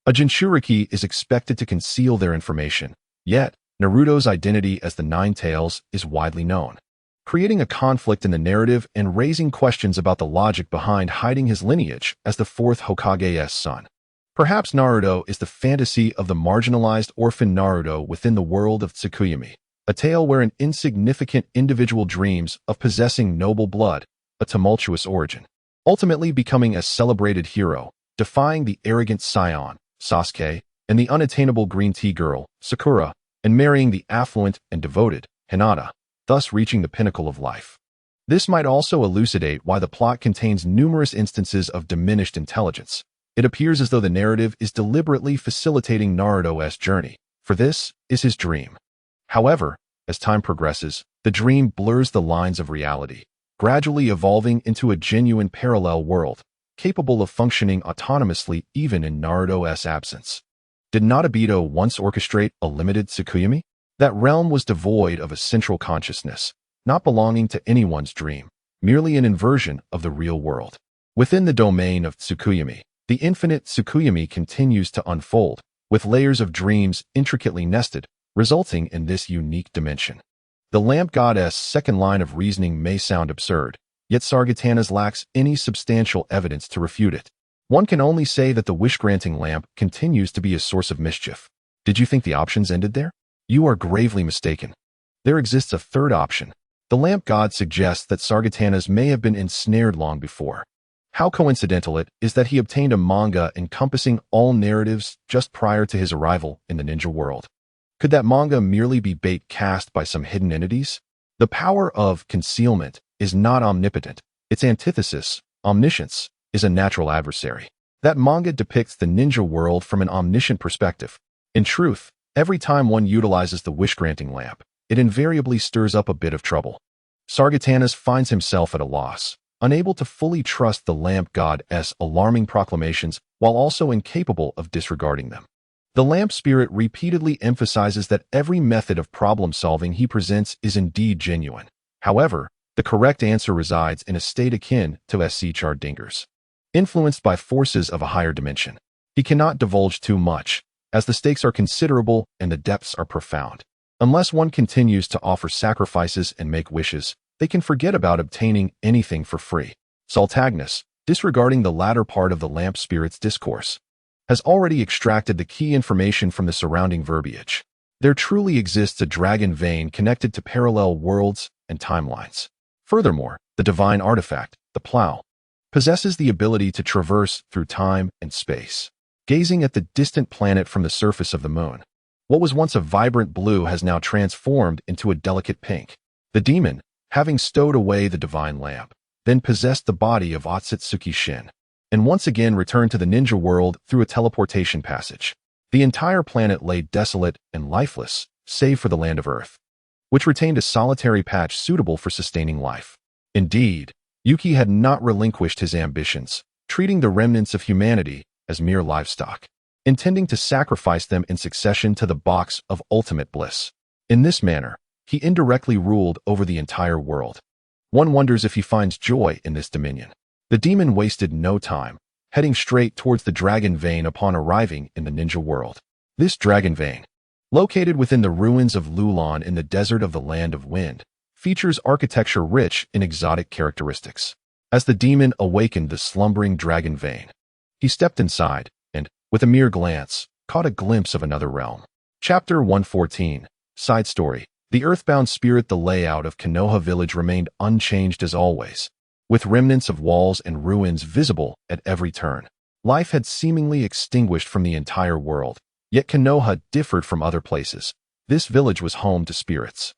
A Jinchuriki is expected to conceal their information, yet Naruto's identity as the Nine Tails is widely known, creating a conflict in the narrative and raising questions about the logic behind hiding his lineage as the fourth Hokage's son. Perhaps Naruto is the fantasy of the marginalized orphan Naruto within the world of Tsukuyami, a tale where an insignificant individual dreams of possessing noble blood, a tumultuous origin, ultimately becoming a celebrated hero, defying the arrogant scion, Sasuke, and the unattainable green tea girl, Sakura, and marrying the affluent and devoted, Hinata, thus reaching the pinnacle of life. This might also elucidate why the plot contains numerous instances of diminished intelligence. It appears as though the narrative is deliberately facilitating Naruto's journey, for this is his dream. However, as time progresses, the dream blurs the lines of reality, gradually evolving into a genuine parallel world, capable of functioning autonomously even in Naruto's absence. Did Notabito once orchestrate a limited Tsukuyami? That realm was devoid of a central consciousness, not belonging to anyone's dream, merely an inversion of the real world. Within the domain of Tsukuyami, the infinite Tsukuyami continues to unfold, with layers of dreams intricately nested, resulting in this unique dimension. The lamp goddess' second line of reasoning may sound absurd, yet Sargatana's lacks any substantial evidence to refute it. One can only say that the wish-granting lamp continues to be a source of mischief. Did you think the options ended there? You are gravely mistaken. There exists a third option. The lamp god suggests that Sargatana's may have been ensnared long before. How coincidental it is that he obtained a manga encompassing all narratives just prior to his arrival in the ninja world. Could that manga merely be bait cast by some hidden entities? The power of concealment is not omnipotent. Its antithesis, omniscience, is a natural adversary. That manga depicts the ninja world from an omniscient perspective. In truth, every time one utilizes the wish-granting lamp, it invariably stirs up a bit of trouble. Sargatanas finds himself at a loss, unable to fully trust the lamp god's alarming proclamations while also incapable of disregarding them. The lamp spirit repeatedly emphasizes that every method of problem-solving he presents is indeed genuine. However, the correct answer resides in a state akin to SC Chardinger's. Influenced by forces of a higher dimension, he cannot divulge too much, as the stakes are considerable and the depths are profound. Unless one continues to offer sacrifices and make wishes, they can forget about obtaining anything for free. Saltagnus, disregarding the latter part of the lamp spirit's discourse, has already extracted the key information from the surrounding verbiage. There truly exists a dragon vein connected to parallel worlds and timelines. Furthermore, the divine artifact, the plow, possesses the ability to traverse through time and space. Gazing at the distant planet from the surface of the moon, what was once a vibrant blue has now transformed into a delicate pink. The demon, having stowed away the divine lamp, then possessed the body of Otsutsuki Shin, and once again returned to the ninja world through a teleportation passage. The entire planet lay desolate and lifeless, save for the land of Earth, which retained a solitary patch suitable for sustaining life. Indeed, Yuki had not relinquished his ambitions, treating the remnants of humanity as mere livestock, intending to sacrifice them in succession to the box of ultimate bliss. In this manner, he indirectly ruled over the entire world. One wonders if he finds joy in this dominion. The demon wasted no time, heading straight towards the dragon vein upon arriving in the ninja world. This dragon vein, located within the ruins of Lulon in the desert of the Land of Wind, features architecture rich in exotic characteristics. As the demon awakened the slumbering dragon vein, he stepped inside and, with a mere glance, caught a glimpse of another realm. Chapter 114. Side Story. The earthbound spirit. The layout of Konoha village remained unchanged as always, with remnants of walls and ruins visible at every turn. Life had seemingly extinguished from the entire world, yet Konoha differed from other places. This village was home to spirits.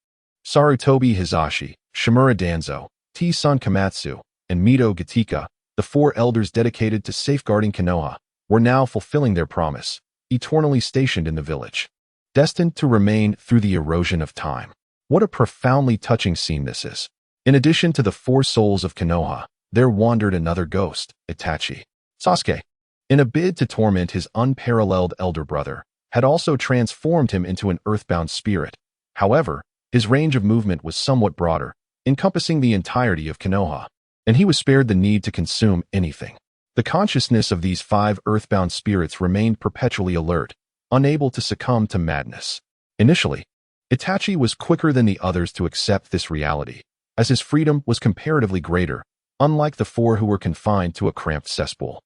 Sarutobi Hisashi, Shimura Danzo, T-Sun Komatsu, and Mito Gatika, the four elders dedicated to safeguarding Konoha, were now fulfilling their promise, eternally stationed in the village, destined to remain through the erosion of time. What a profoundly touching scene this is. In addition to the four souls of Konoha, there wandered another ghost, Itachi. Sasuke, in a bid to torment his unparalleled elder brother, had also transformed him into an earthbound spirit. However, his range of movement was somewhat broader, encompassing the entirety of Konoha, and he was spared the need to consume anything. The consciousness of these five earthbound spirits remained perpetually alert, unable to succumb to madness. Initially, Itachi was quicker than the others to accept this reality, as his freedom was comparatively greater, unlike the four who were confined to a cramped cesspool.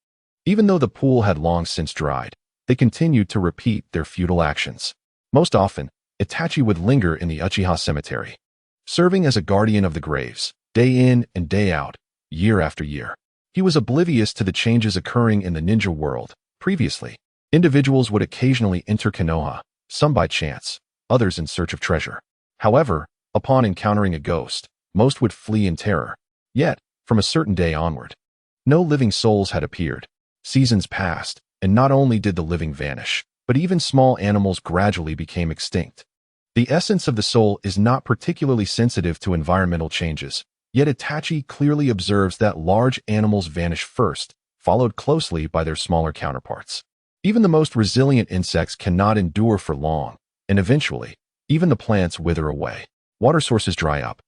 Even though the pool had long since dried, they continued to repeat their futile actions. Most often, Itachi would linger in the Uchiha cemetery, serving as a guardian of the graves, day in and day out, year after year. He was oblivious to the changes occurring in the ninja world. Previously, individuals would occasionally enter Konoha, some by chance, others in search of treasure. However, upon encountering a ghost, most would flee in terror. Yet, from a certain day onward, no living souls had appeared. Seasons passed, and not only did the living vanish, but even small animals gradually became extinct. The essence of the soul is not particularly sensitive to environmental changes, yet Itachi clearly observes that large animals vanish first, followed closely by their smaller counterparts. Even the most resilient insects cannot endure for long, and eventually, even the plants wither away. Water sources dry up.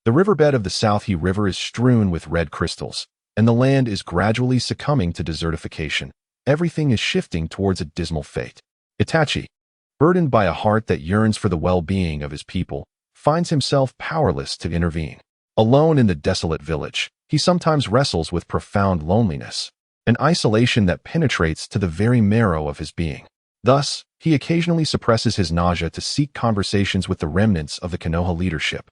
The riverbed of the South He River is strewn with red crystals, and the land is gradually succumbing to desertification. Everything is shifting towards a dismal fate. Itachi, burdened by a heart that yearns for the well-being of his people, finds himself powerless to intervene. Alone in the desolate village, he sometimes wrestles with profound loneliness, an isolation that penetrates to the very marrow of his being. Thus, he occasionally suppresses his nausea to seek conversations with the remnants of the Konoha leadership.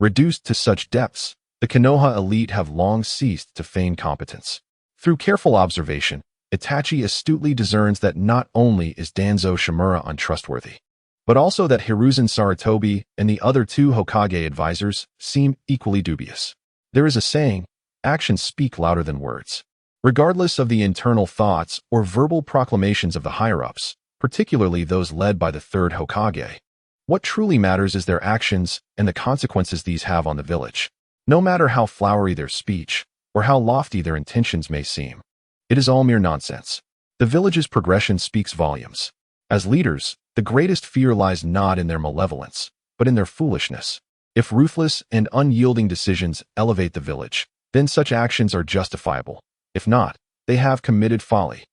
Reduced to such depths, the Konoha elite have long ceased to feign competence. Through careful observation, Itachi astutely discerns that not only is Danzo Shimura untrustworthy, but also that Hiruzen Sarutobi and the other two Hokage advisors seem equally dubious. There is a saying, actions speak louder than words. Regardless of the internal thoughts or verbal proclamations of the higher-ups, particularly those led by the third Hokage, what truly matters is their actions and the consequences these have on the village. No matter how flowery their speech or how lofty their intentions may seem, it is all mere nonsense. The village's progression speaks volumes. As leaders, the greatest fear lies not in their malevolence, but in their foolishness. If ruthless and unyielding decisions elevate the village, then such actions are justifiable. If not, they have committed folly.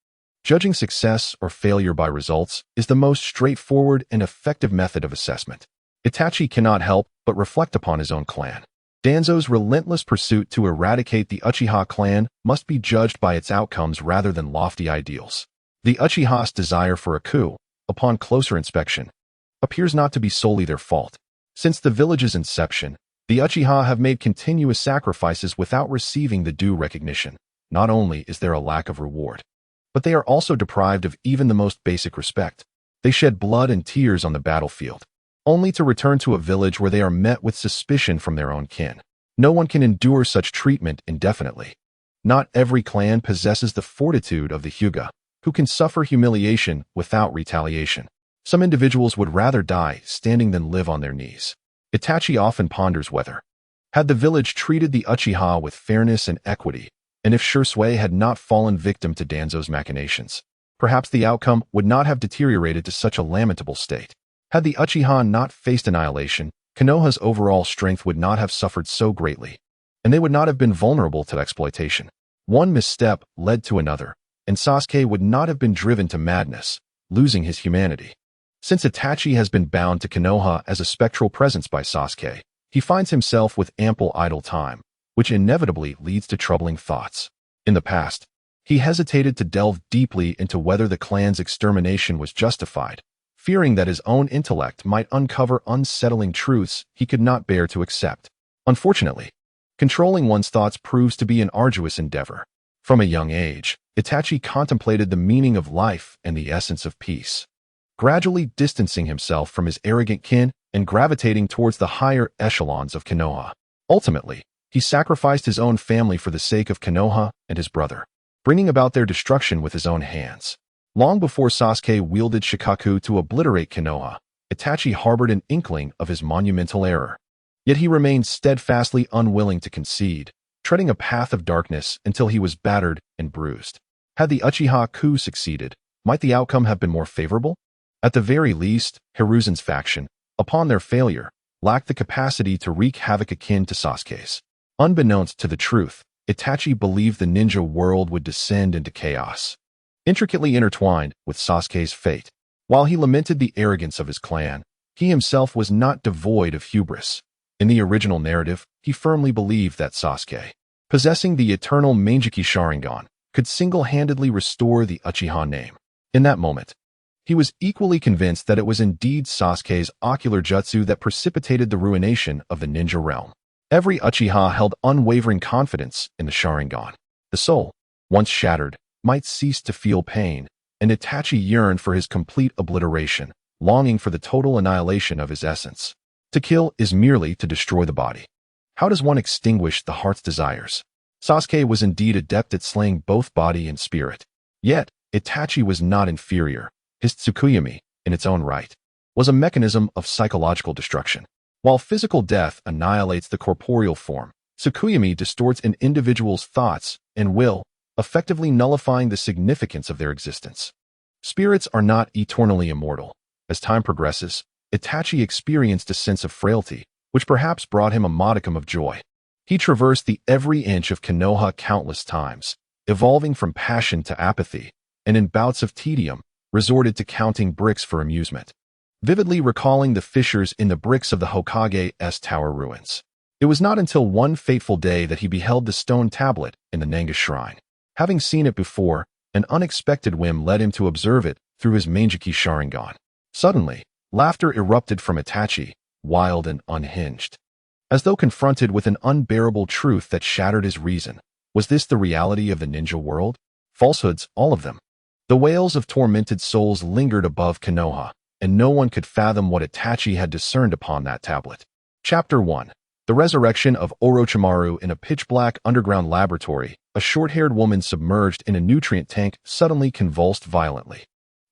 Judging success or failure by results is the most straightforward and effective method of assessment. Itachi cannot help but reflect upon his own clan. Danzo's relentless pursuit to eradicate the Uchiha clan must be judged by its outcomes rather than lofty ideals. The Uchiha's desire for a coup, upon closer inspection, appears not to be solely their fault. Since the village's inception, the Uchiha have made continuous sacrifices without receiving the due recognition. Not only is there a lack of reward, but they are also deprived of even the most basic respect. They shed blood and tears on the battlefield, only to return to a village where they are met with suspicion from their own kin. No one can endure such treatment indefinitely. Not every clan possesses the fortitude of the Hyuga, who can suffer humiliation without retaliation. Some individuals would rather die standing than live on their knees. Itachi often ponders whether, had the village treated the Uchiha with fairness and equity, and if Shisui had not fallen victim to Danzo's machinations, perhaps the outcome would not have deteriorated to such a lamentable state. Had the Uchiha not faced annihilation, Konoha's overall strength would not have suffered so greatly, and they would not have been vulnerable to exploitation. One misstep led to another, and Sasuke would not have been driven to madness, losing his humanity. Since Itachi has been bound to Konoha as a spectral presence by Sasuke, he finds himself with ample idle time, which inevitably leads to troubling thoughts. In the past, he hesitated to delve deeply into whether the clan's extermination was justified, fearing that his own intellect might uncover unsettling truths he could not bear to accept. Unfortunately, controlling one's thoughts proves to be an arduous endeavor. From a young age, Itachi contemplated the meaning of life and the essence of peace, gradually distancing himself from his arrogant kin and gravitating towards the higher echelons of Konoha. Ultimately, he sacrificed his own family for the sake of Konoha and his brother, bringing about their destruction with his own hands. Long before Sasuke wielded Shikaku to obliterate Konoha, Itachi harbored an inkling of his monumental error. Yet he remained steadfastly unwilling to concede, treading a path of darkness until he was battered and bruised. Had the Uchiha coup succeeded, might the outcome have been more favorable? At the very least, Hiruzen's faction, upon their failure, lacked the capacity to wreak havoc akin to Sasuke's. Unbeknownst to the truth, Itachi believed the ninja world would descend into chaos, intricately intertwined with Sasuke's fate. While he lamented the arrogance of his clan, he himself was not devoid of hubris. In the original narrative, he firmly believed that Sasuke, possessing the eternal Mangeki Sharingan, could single-handedly restore the Uchiha name. In that moment, he was equally convinced that it was indeed Sasuke's ocular jutsu that precipitated the ruination of the ninja realm. Every Uchiha held unwavering confidence in the Sharingan. The soul, once shattered, might cease to feel pain, and Itachi yearned for his complete obliteration, longing for the total annihilation of his essence. To kill is merely to destroy the body. How does one extinguish the heart's desires? Sasuke was indeed adept at slaying both body and spirit. Yet, Itachi was not inferior. His Tsukuyomi, in its own right, was a mechanism of psychological destruction. While physical death annihilates the corporeal form, Tsukuyomi distorts an individual's thoughts and will, effectively nullifying the significance of their existence. Spirits are not eternally immortal. As time progresses, Itachi experienced a sense of frailty, which perhaps brought him a modicum of joy. He traversed the every inch of Konoha countless times, evolving from passion to apathy, and in bouts of tedium, resorted to counting bricks for amusement, vividly recalling the fissures in the bricks of the Hokage's tower ruins. It was not until one fateful day that he beheld the stone tablet in the Nanga shrine. Having seen it before, an unexpected whim led him to observe it through his Mangeki Sharingan. Suddenly, laughter erupted from Itachi, wild and unhinged. As though confronted with an unbearable truth that shattered his reason, was this the reality of the ninja world? Falsehoods, all of them. The wails of tormented souls lingered above Konoha, and no one could fathom what Itachi had discerned upon that tablet. Chapter 1. The resurrection of Orochimaru in a pitch-black underground laboratory. A short-haired woman submerged in a nutrient tank suddenly convulsed violently.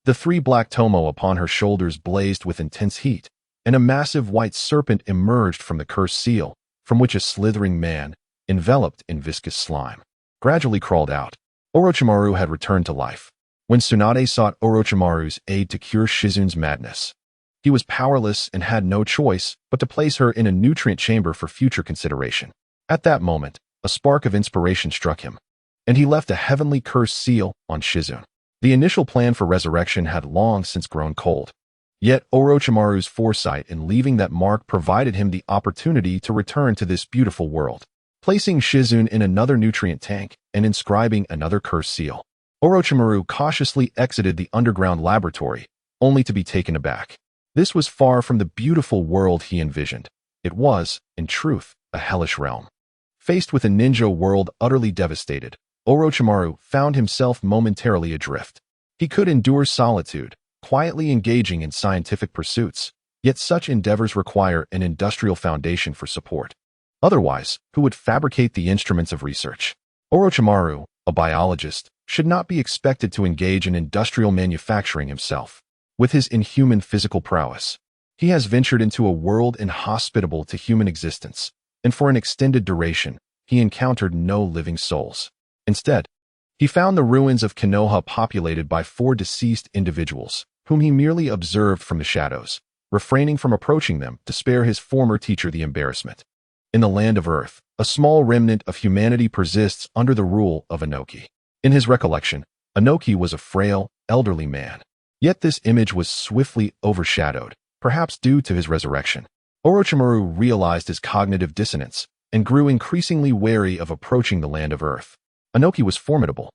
The three black tomo upon her shoulders blazed with intense heat, and a massive white serpent emerged from the cursed seal, from which a slithering man, enveloped in viscous slime, gradually crawled out. Orochimaru had returned to life. when Tsunade sought Orochimaru's aid to cure Shizun's madness. He was powerless and had no choice but to place her in a nutrient chamber for future consideration. At that moment, a spark of inspiration struck him, and he left a heavenly cursed seal on Shizun. The initial plan for resurrection had long since grown cold. Yet Orochimaru's foresight in leaving that mark provided him the opportunity to return to this beautiful world, placing Shizun in another nutrient tank and inscribing another cursed seal. Orochimaru cautiously exited the underground laboratory, only to be taken aback. This was far from the beautiful world he envisioned. It was, in truth, a hellish realm. Faced with a ninja world utterly devastated, Orochimaru found himself momentarily adrift. He could endure solitude, quietly engaging in scientific pursuits, yet such endeavors require an industrial foundation for support. Otherwise, who would fabricate the instruments of research? Orochimaru, a biologist, should not be expected to engage in industrial manufacturing himself. With his inhuman physical prowess, he has ventured into a world inhospitable to human existence, and for an extended duration, he encountered no living souls. Instead, he found the ruins of Konoha populated by 4 deceased individuals, whom he merely observed from the shadows, refraining from approaching them to spare his former teacher the embarrassment. In the land of Earth, a small remnant of humanity persists under the rule of Inoki. In his recollection, Inoki was a frail, elderly man. Yet this image was swiftly overshadowed, perhaps due to his resurrection. Orochimaru realized his cognitive dissonance and grew increasingly wary of approaching the land of Earth. Inoki was formidable,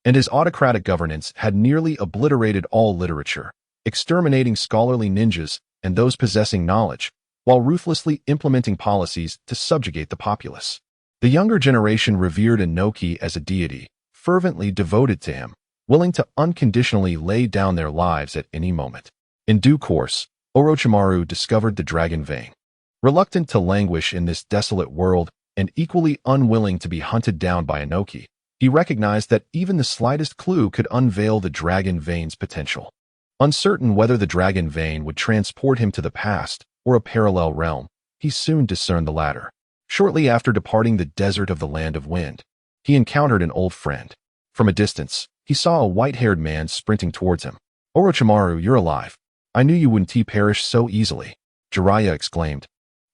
and his autocratic governance had nearly obliterated all literature, exterminating scholarly ninjas and those possessing knowledge, while ruthlessly implementing policies to subjugate the populace. The younger generation revered Inoki as a deity, fervently devoted to him, willing to unconditionally lay down their lives at any moment. In due course, Orochimaru discovered the dragon vein. Reluctant to languish in this desolate world and equally unwilling to be hunted down by Inoki, he recognized that even the slightest clue could unveil the dragon vein's potential. Uncertain whether the dragon vein would transport him to the past or a parallel realm, he soon discerned the latter. Shortly after departing the desert of the Land of Wind, he encountered an old friend. From a distance, he saw a white-haired man sprinting towards him. "Orochimaru, you're alive. I knew you wouldn't perish so easily," Jiraiya exclaimed,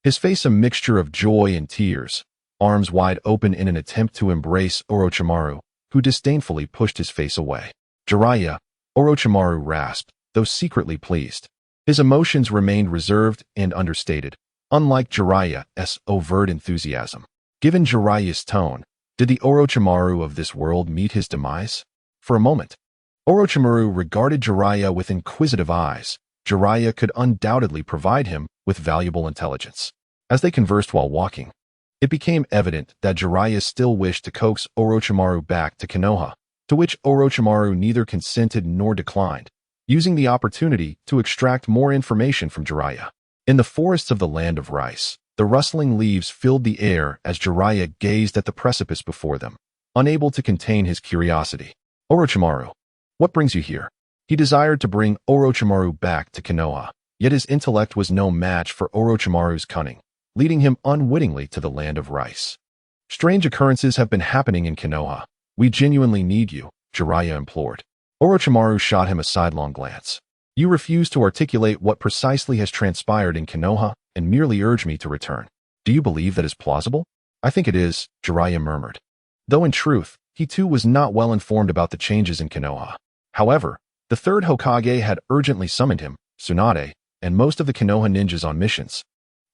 his face a mixture of joy and tears, arms wide open in an attempt to embrace Orochimaru, who disdainfully pushed his face away. "Jiraiya," Orochimaru rasped, though secretly pleased. His emotions remained reserved and understated, unlike Jiraiya's overt enthusiasm. Given Jiraiya's tone, did the Orochimaru of this world meet his demise? For a moment, Orochimaru regarded Jiraiya with inquisitive eyes. Jiraiya could undoubtedly provide him with valuable intelligence. As they conversed while walking, it became evident that Jiraiya still wished to coax Orochimaru back to Konoha, to which Orochimaru neither consented nor declined, using the opportunity to extract more information from Jiraiya. In the forests of the Land of Rice, the rustling leaves filled the air as Jiraiya gazed at the precipice before them, unable to contain his curiosity. "Orochimaru, what brings you here?" He desired to bring Orochimaru back to Konoha, yet his intellect was no match for Orochimaru's cunning, leading him unwittingly to the Land of Rice. "Strange occurrences have been happening in Konoha. We genuinely need you," Jiraiya implored. Orochimaru shot him a sidelong glance. "You refuse to articulate what precisely has transpired in Konoha and merely urge me to return. Do you believe that is plausible?" "I think it is," Jiraiya murmured, though in truth, he too was not well informed about the changes in Konoha. However, the third Hokage had urgently summoned him, Tsunade, and most of the Konoha ninjas on missions,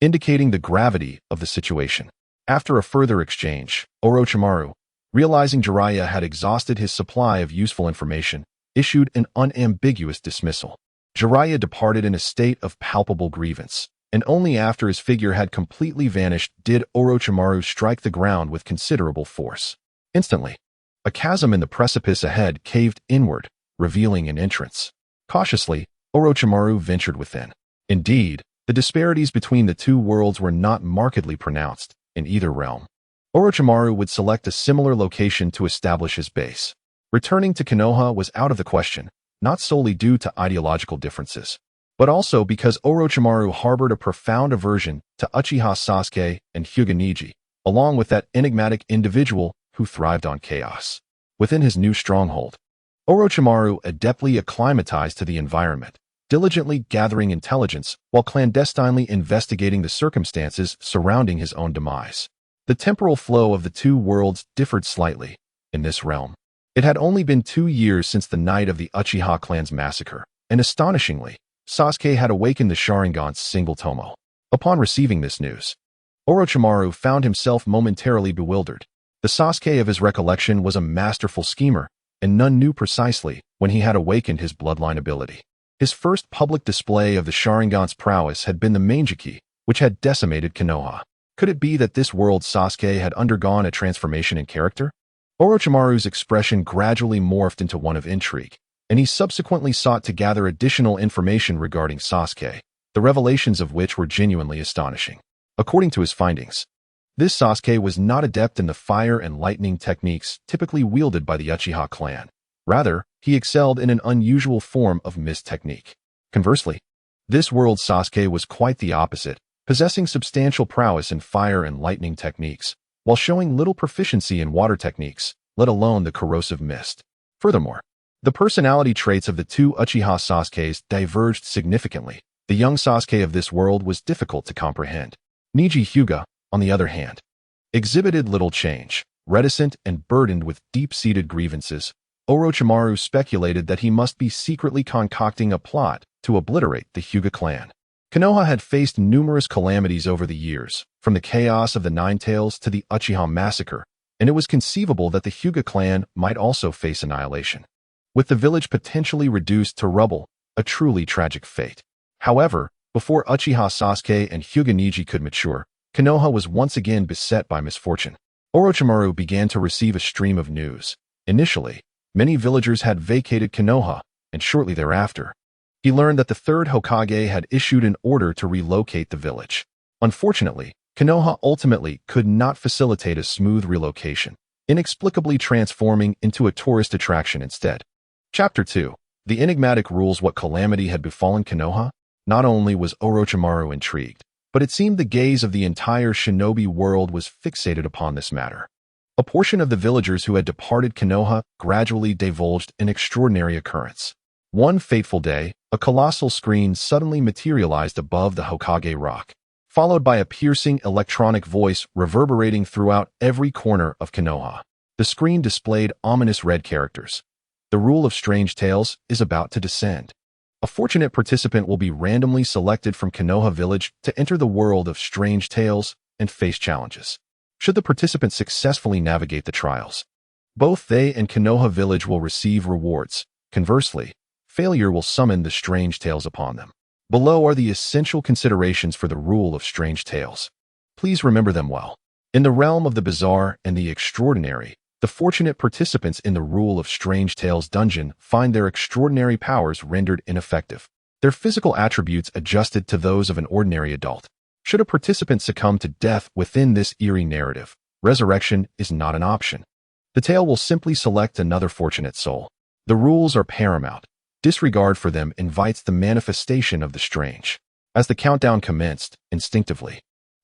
indicating the gravity of the situation. After a further exchange, Orochimaru, realizing Jiraiya had exhausted his supply of useful information, issued an unambiguous dismissal. Jiraiya departed in a state of palpable grievance, and only after his figure had completely vanished did Orochimaru strike the ground with considerable force. Instantly, a chasm in the precipice ahead caved inward, revealing an entrance. Cautiously, Orochimaru ventured within. Indeed, the disparities between the two worlds were not markedly pronounced in either realm. Orochimaru would select a similar location to establish his base. Returning to Konoha was out of the question, not solely due to ideological differences, but also because Orochimaru harbored a profound aversion to Uchiha Sasuke and Hokage Neji, along with that enigmatic individual who thrived on chaos. Within his new stronghold, Orochimaru adeptly acclimatized to the environment, diligently gathering intelligence while clandestinely investigating the circumstances surrounding his own demise. The temporal flow of the two worlds differed slightly. In this realm, it had only been 2 years since the night of the Uchiha clan's massacre, and astonishingly, Sasuke had awakened the Sharingan's single tomo. Upon receiving this news, Orochimaru found himself momentarily bewildered. The Sasuke of his recollection was a masterful schemer, and none knew precisely when he had awakened his bloodline ability. His first public display of the Sharingan's prowess had been the Manjiki, which had decimated Konoha. Could it be that this world Sasuke had undergone a transformation in character? Orochimaru's expression gradually morphed into one of intrigue, and he subsequently sought to gather additional information regarding Sasuke, the revelations of which were genuinely astonishing. According to his findings, this Sasuke was not adept in the fire and lightning techniques typically wielded by the Uchiha clan. Rather, he excelled in an unusual form of mist technique. Conversely, this world Sasuke was quite the opposite, possessing substantial prowess in fire and lightning techniques, while showing little proficiency in water techniques, let alone the corrosive mist. Furthermore, the personality traits of the two Uchiha Sasukes diverged significantly. The young Sasuke of this world was difficult to comprehend. Neji Hyuga, on the other hand, exhibited little change. Reticent and burdened with deep-seated grievances, Orochimaru speculated that he must be secretly concocting a plot to obliterate the Hyuga clan. Konoha had faced numerous calamities over the years, from the chaos of the Nine Tails to the Uchiha massacre, and it was conceivable that the Hyuga clan might also face annihilation, with the village potentially reduced to rubble, a truly tragic fate. However, before Uchiha Sasuke and Hyuga Neji could mature, Konoha was once again beset by misfortune. Orochimaru began to receive a stream of news. Initially, many villagers had vacated Konoha, and shortly thereafter, he learned that the third Hokage had issued an order to relocate the village. Unfortunately, Konoha ultimately could not facilitate a smooth relocation, inexplicably transforming into a tourist attraction instead. Chapter 2. The enigmatic rules. What calamity had befallen Konoha? Not only was Orochimaru intrigued, but it seemed the gaze of the entire shinobi world was fixated upon this matter. A portion of the villagers who had departed Konoha gradually divulged an extraordinary occurrence. One fateful day, a colossal screen suddenly materialized above the Hokage rock, followed by a piercing electronic voice reverberating throughout every corner of Konoha. The screen displayed ominous red characters. The rule of strange tales is about to descend. A fortunate participant will be randomly selected from Konoha village to enter the world of strange tales and face challenges. Should the participant successfully navigate the trials, both they and Konoha village will receive rewards. Conversely, failure will summon the strange tales upon them. Below are the essential considerations for the rule of strange tales. Please remember them well. In the realm of the bizarre and the extraordinary, the fortunate participants in the rule of strange tales dungeon find their extraordinary powers rendered ineffective, their physical attributes adjusted to those of an ordinary adult. Should a participant succumb to death within this eerie narrative, resurrection is not an option. The tale will simply select another fortunate soul. The rules are paramount. Disregard for them invites the manifestation of the strange. As the countdown commenced, instinctively,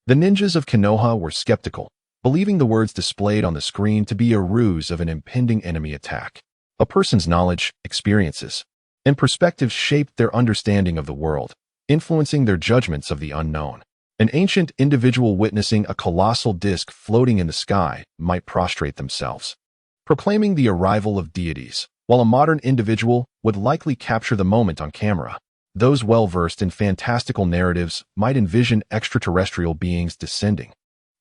the ninjas of Konoha were skeptical, believing the words displayed on the screen to be a ruse of an impending enemy attack. A person's knowledge, experiences, and perspectives shaped their understanding of the world, influencing their judgments of the unknown. An ancient individual witnessing a colossal disk floating in the sky might prostrate themselves, proclaiming the arrival of deities, while a modern individual would likely capture the moment on camera. Those well-versed in fantastical narratives might envision extraterrestrial beings descending,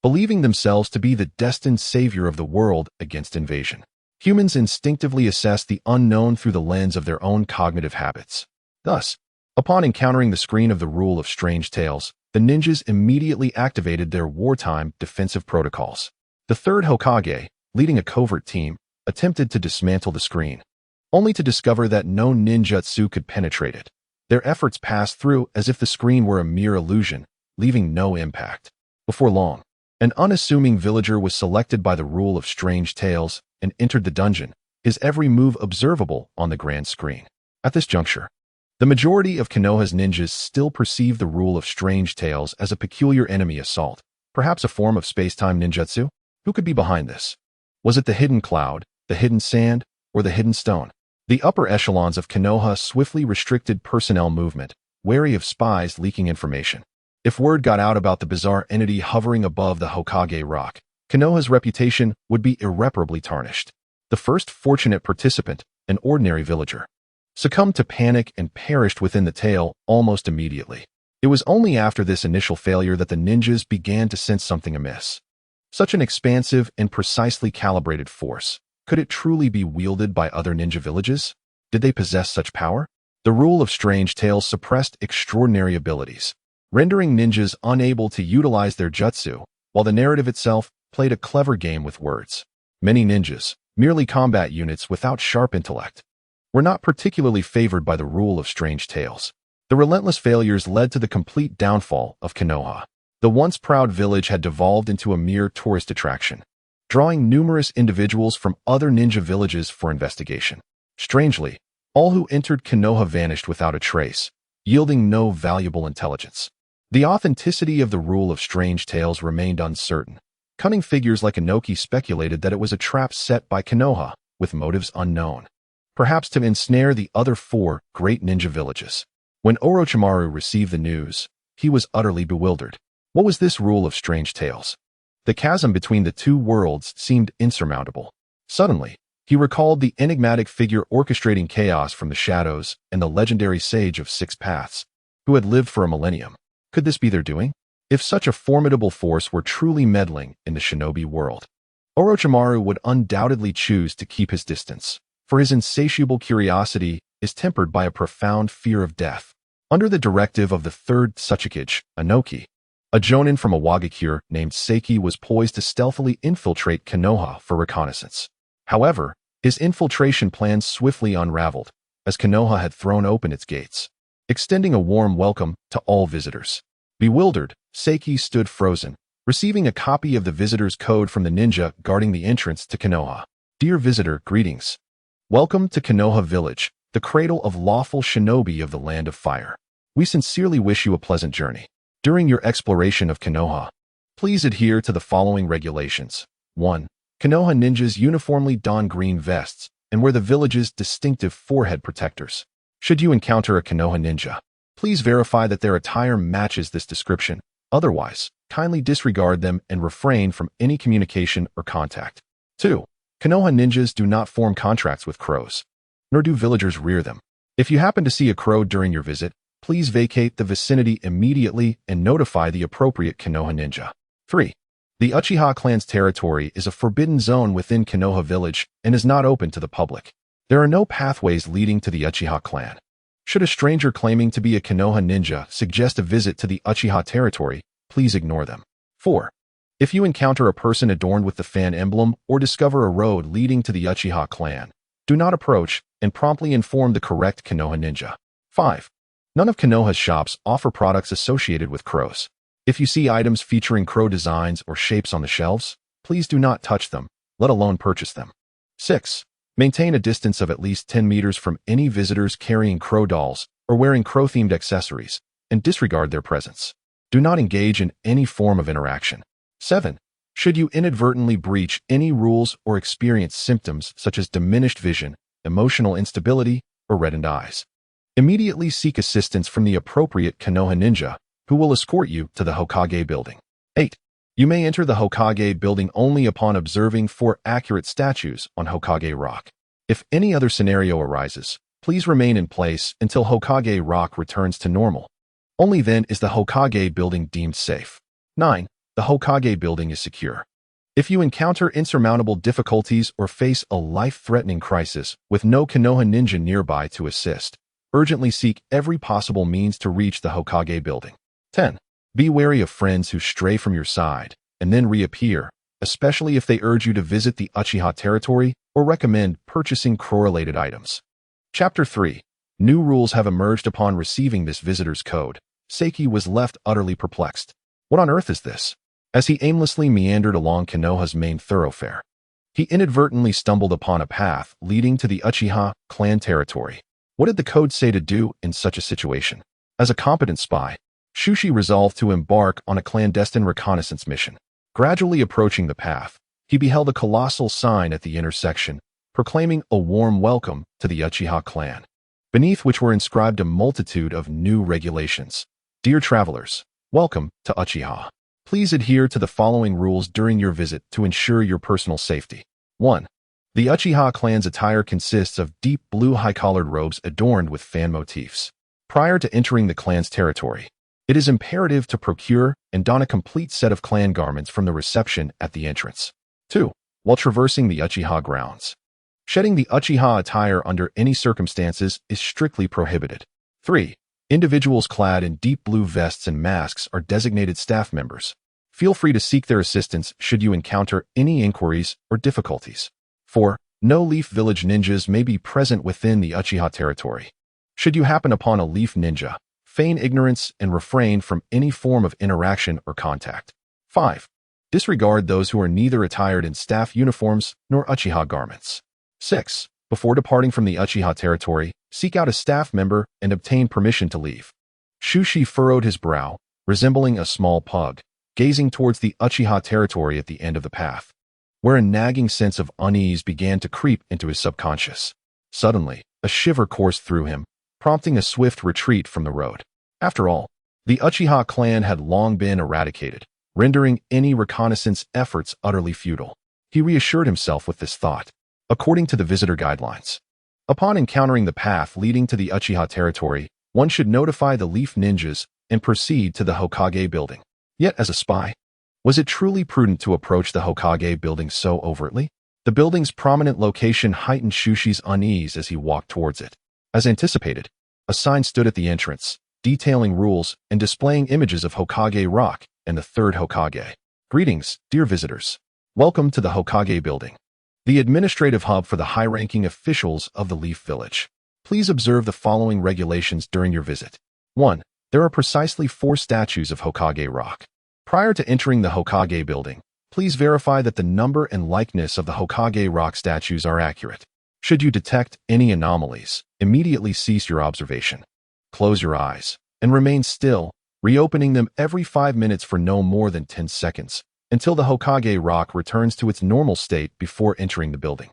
believing themselves to be the destined savior of the world against invasion. Humans instinctively assess the unknown through the lens of their own cognitive habits. Thus, upon encountering the screen of the rule of strange tales, the ninjas immediately activated their wartime defensive protocols. The third Hokage, leading a covert team, attempted to dismantle the screen, only to discover that no ninjutsu could penetrate it. Their efforts passed through as if the screen were a mere illusion, leaving no impact. Before long, an unassuming villager was selected by the rule of strange tales and entered the dungeon, his every move observable on the grand screen. At this juncture, the majority of Konoha's ninjas still perceive the rule of strange tales as a peculiar enemy assault, perhaps a form of space-time ninjutsu. Who could be behind this? Was it the hidden cloud, the hidden sand, or the hidden stone? The upper echelons of Konoha swiftly restricted personnel movement, wary of spies leaking information. If word got out about the bizarre entity hovering above the Hokage rock, Konoha's reputation would be irreparably tarnished. The first fortunate participant, an ordinary villager, succumbed to panic and perished within the tale almost immediately. It was only after this initial failure that the ninjas began to sense something amiss. Such an expansive and precisely calibrated force, could it truly be wielded by other ninja villages? Did they possess such power? The rule of strange tales suppressed extraordinary abilities, rendering ninjas unable to utilize their jutsu, while the narrative itself played a clever game with words. Many ninjas, merely combat units without sharp intellect, were not particularly favored by the rule of strange tales. The relentless failures led to the complete downfall of Konoha. The once proud village had devolved into a mere tourist attraction, drawing numerous individuals from other ninja villages for investigation. Strangely, all who entered Konoha vanished without a trace, yielding no valuable intelligence. The authenticity of the rule of strange tales remained uncertain. Cunning figures like Inoki speculated that it was a trap set by Konoha, with motives unknown, perhaps to ensnare the other 4 great ninja villages. When Orochimaru received the news, he was utterly bewildered. What was this rule of strange tales? The chasm between the 2 worlds seemed insurmountable. Suddenly, he recalled the enigmatic figure orchestrating chaos from the shadows and the legendary sage of 6 paths, who had lived for a millennium. Could this be their doing? If such a formidable force were truly meddling in the shinobi world, Orochimaru would undoubtedly choose to keep his distance, for his insatiable curiosity is tempered by a profound fear of death. Under the directive of the 3rd Tsuchikage, Inoki, a jonin from a Wagakure named Seiki was poised to stealthily infiltrate Konoha for reconnaissance. However, his infiltration plans swiftly unraveled, as Konoha had thrown open its gates, extending a warm welcome to all visitors. Bewildered, Seiki stood frozen, receiving a copy of the visitor's code from the ninja guarding the entrance to Konoha. Dear visitor, greetings. Welcome to Konoha Village, the cradle of lawful shinobi of the Land of Fire. We sincerely wish you a pleasant journey. During your exploration of Konoha, please adhere to the following regulations. 1. Konoha ninjas uniformly don green vests and wear the village's distinctive forehead protectors. Should you encounter a Konoha ninja, please verify that their attire matches this description. Otherwise, kindly disregard them and refrain from any communication or contact. 2. Konoha ninjas do not form contracts with crows, nor do villagers rear them. If you happen to see a crow during your visit, please vacate the vicinity immediately and notify the appropriate Konoha ninja. 3. The Uchiha clan's territory is a forbidden zone within Konoha village and is not open to the public. There are no pathways leading to the Uchiha clan. Should a stranger claiming to be a Konoha ninja suggest a visit to the Uchiha territory, please ignore them. 4. If you encounter a person adorned with the fan emblem or discover a road leading to the Uchiha clan, do not approach and promptly inform the correct Konoha ninja. 5. None of Konoha's shops offer products associated with crows. If you see items featuring crow designs or shapes on the shelves, please do not touch them, let alone purchase them. 6. Maintain a distance of at least 10 meters from any visitors carrying crow dolls or wearing crow-themed accessories, and disregard their presence. Do not engage in any form of interaction. 7. Should you inadvertently breach any rules or experience symptoms such as diminished vision, emotional instability, or reddened eyes, immediately seek assistance from the appropriate Konoha ninja, who will escort you to the Hokage building. 8. You may enter the Hokage building only upon observing 4 accurate statues on Hokage Rock. If any other scenario arises, please remain in place until Hokage Rock returns to normal. Only then is the Hokage building deemed safe. 9. The Hokage building is secure. If you encounter insurmountable difficulties or face a life-threatening crisis with no Konoha ninja nearby to assist, urgently seek every possible means to reach the Hokage building. 10. Be wary of friends who stray from your side and then reappear, especially if they urge you to visit the Uchiha territory or recommend purchasing crow-related items. Chapter 3. New rules have emerged upon receiving this visitor's code. Seiki was left utterly perplexed. What on earth is this? As he aimlessly meandered along Konoha's main thoroughfare, he inadvertently stumbled upon a path leading to the Uchiha clan territory. What did the code say to do in such a situation? As a competent spy, Shushi resolved to embark on a clandestine reconnaissance mission. Gradually approaching the path, he beheld a colossal sign at the intersection, proclaiming a warm welcome to the Uchiha clan, beneath which were inscribed a multitude of new regulations. Dear travelers, welcome to Uchiha. Please adhere to the following rules during your visit to ensure your personal safety. 1. The Uchiha clan's attire consists of deep blue high-collared robes adorned with fan motifs. Prior to entering the clan's territory, it is imperative to procure and don a complete set of clan garments from the reception at the entrance. 2. While traversing the Uchiha grounds, shedding the Uchiha attire under any circumstances is strictly prohibited. 3. Individuals clad in deep blue vests and masks are designated staff members. Feel free to seek their assistance should you encounter any inquiries or difficulties. 4. No Leaf Village ninjas may be present within the Uchiha territory. Should you happen upon a Leaf ninja, feign ignorance and refrain from any form of interaction or contact. 5. Disregard those who are neither attired in staff uniforms nor Uchiha garments. 6. Before departing from the Uchiha territory, seek out a staff member and obtain permission to leave. Shushi furrowed his brow, resembling a small pug, gazing towards the Uchiha territory at the end of the path, where a nagging sense of unease began to creep into his subconscious. Suddenly, a shiver coursed through him, prompting a swift retreat from the road. After all, the Uchiha clan had long been eradicated, rendering any reconnaissance efforts utterly futile. He reassured himself with this thought. According to the visitor guidelines, upon encountering the path leading to the Uchiha territory, one should notify the Leaf Ninjas and proceed to the Hokage building. Yet as a spy, was it truly prudent to approach the Hokage building so overtly? The building's prominent location heightened Shushi's unease as he walked towards it. As anticipated, a sign stood at the entrance, detailing rules and displaying images of Hokage Rock and the third Hokage. Greetings, dear visitors. Welcome to the Hokage building, the administrative hub for the high-ranking officials of the Leaf Village. Please observe the following regulations during your visit. 1. There are precisely 4 statues of Hokage Rock. Prior to entering the Hokage building, please verify that the number and likeness of the Hokage Rock statues are accurate. Should you detect any anomalies, immediately cease your observation. Close your eyes and remain still, reopening them every 5 minutes for no more than 10 seconds, until the Hokage Rock returns to its normal state before entering the building.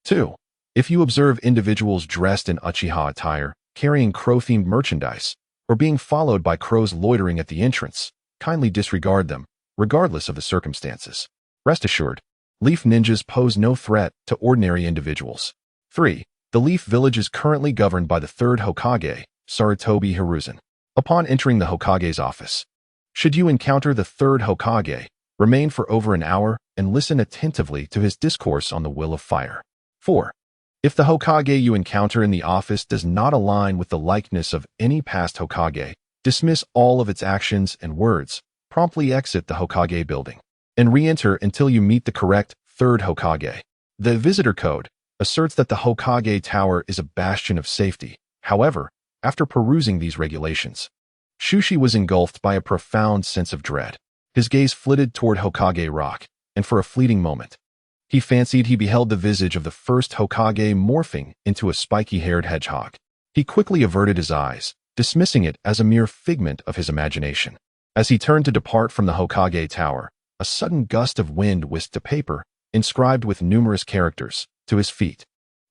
2. If you observe individuals dressed in Uchiha attire, carrying crow-themed merchandise, or being followed by crows loitering at the entrance, kindly disregard them, regardless of the circumstances. Rest assured, Leaf Ninjas pose no threat to ordinary individuals. 3. The Leaf Village is currently governed by the third Hokage, Sarutobi Hiruzen. Upon entering the Hokage's office, should you encounter the third Hokage, remain for over an hour and listen attentively to his discourse on the will of fire. 4. If the Hokage you encounter in the office does not align with the likeness of any past Hokage, dismiss all of its actions and words, promptly exit the Hokage building, and re-enter until you meet the correct third Hokage. The visitor code asserts that the Hokage Tower is a bastion of safety. However, after perusing these regulations, Shushi was engulfed by a profound sense of dread. His gaze flitted toward Hokage Rock, and for a fleeting moment, he fancied he beheld the visage of the first Hokage morphing into a spiky-haired hedgehog. He quickly averted his eyes, dismissing it as a mere figment of his imagination. As he turned to depart from the Hokage Tower, a sudden gust of wind whisked a paper, inscribed with numerous characters, to his feet.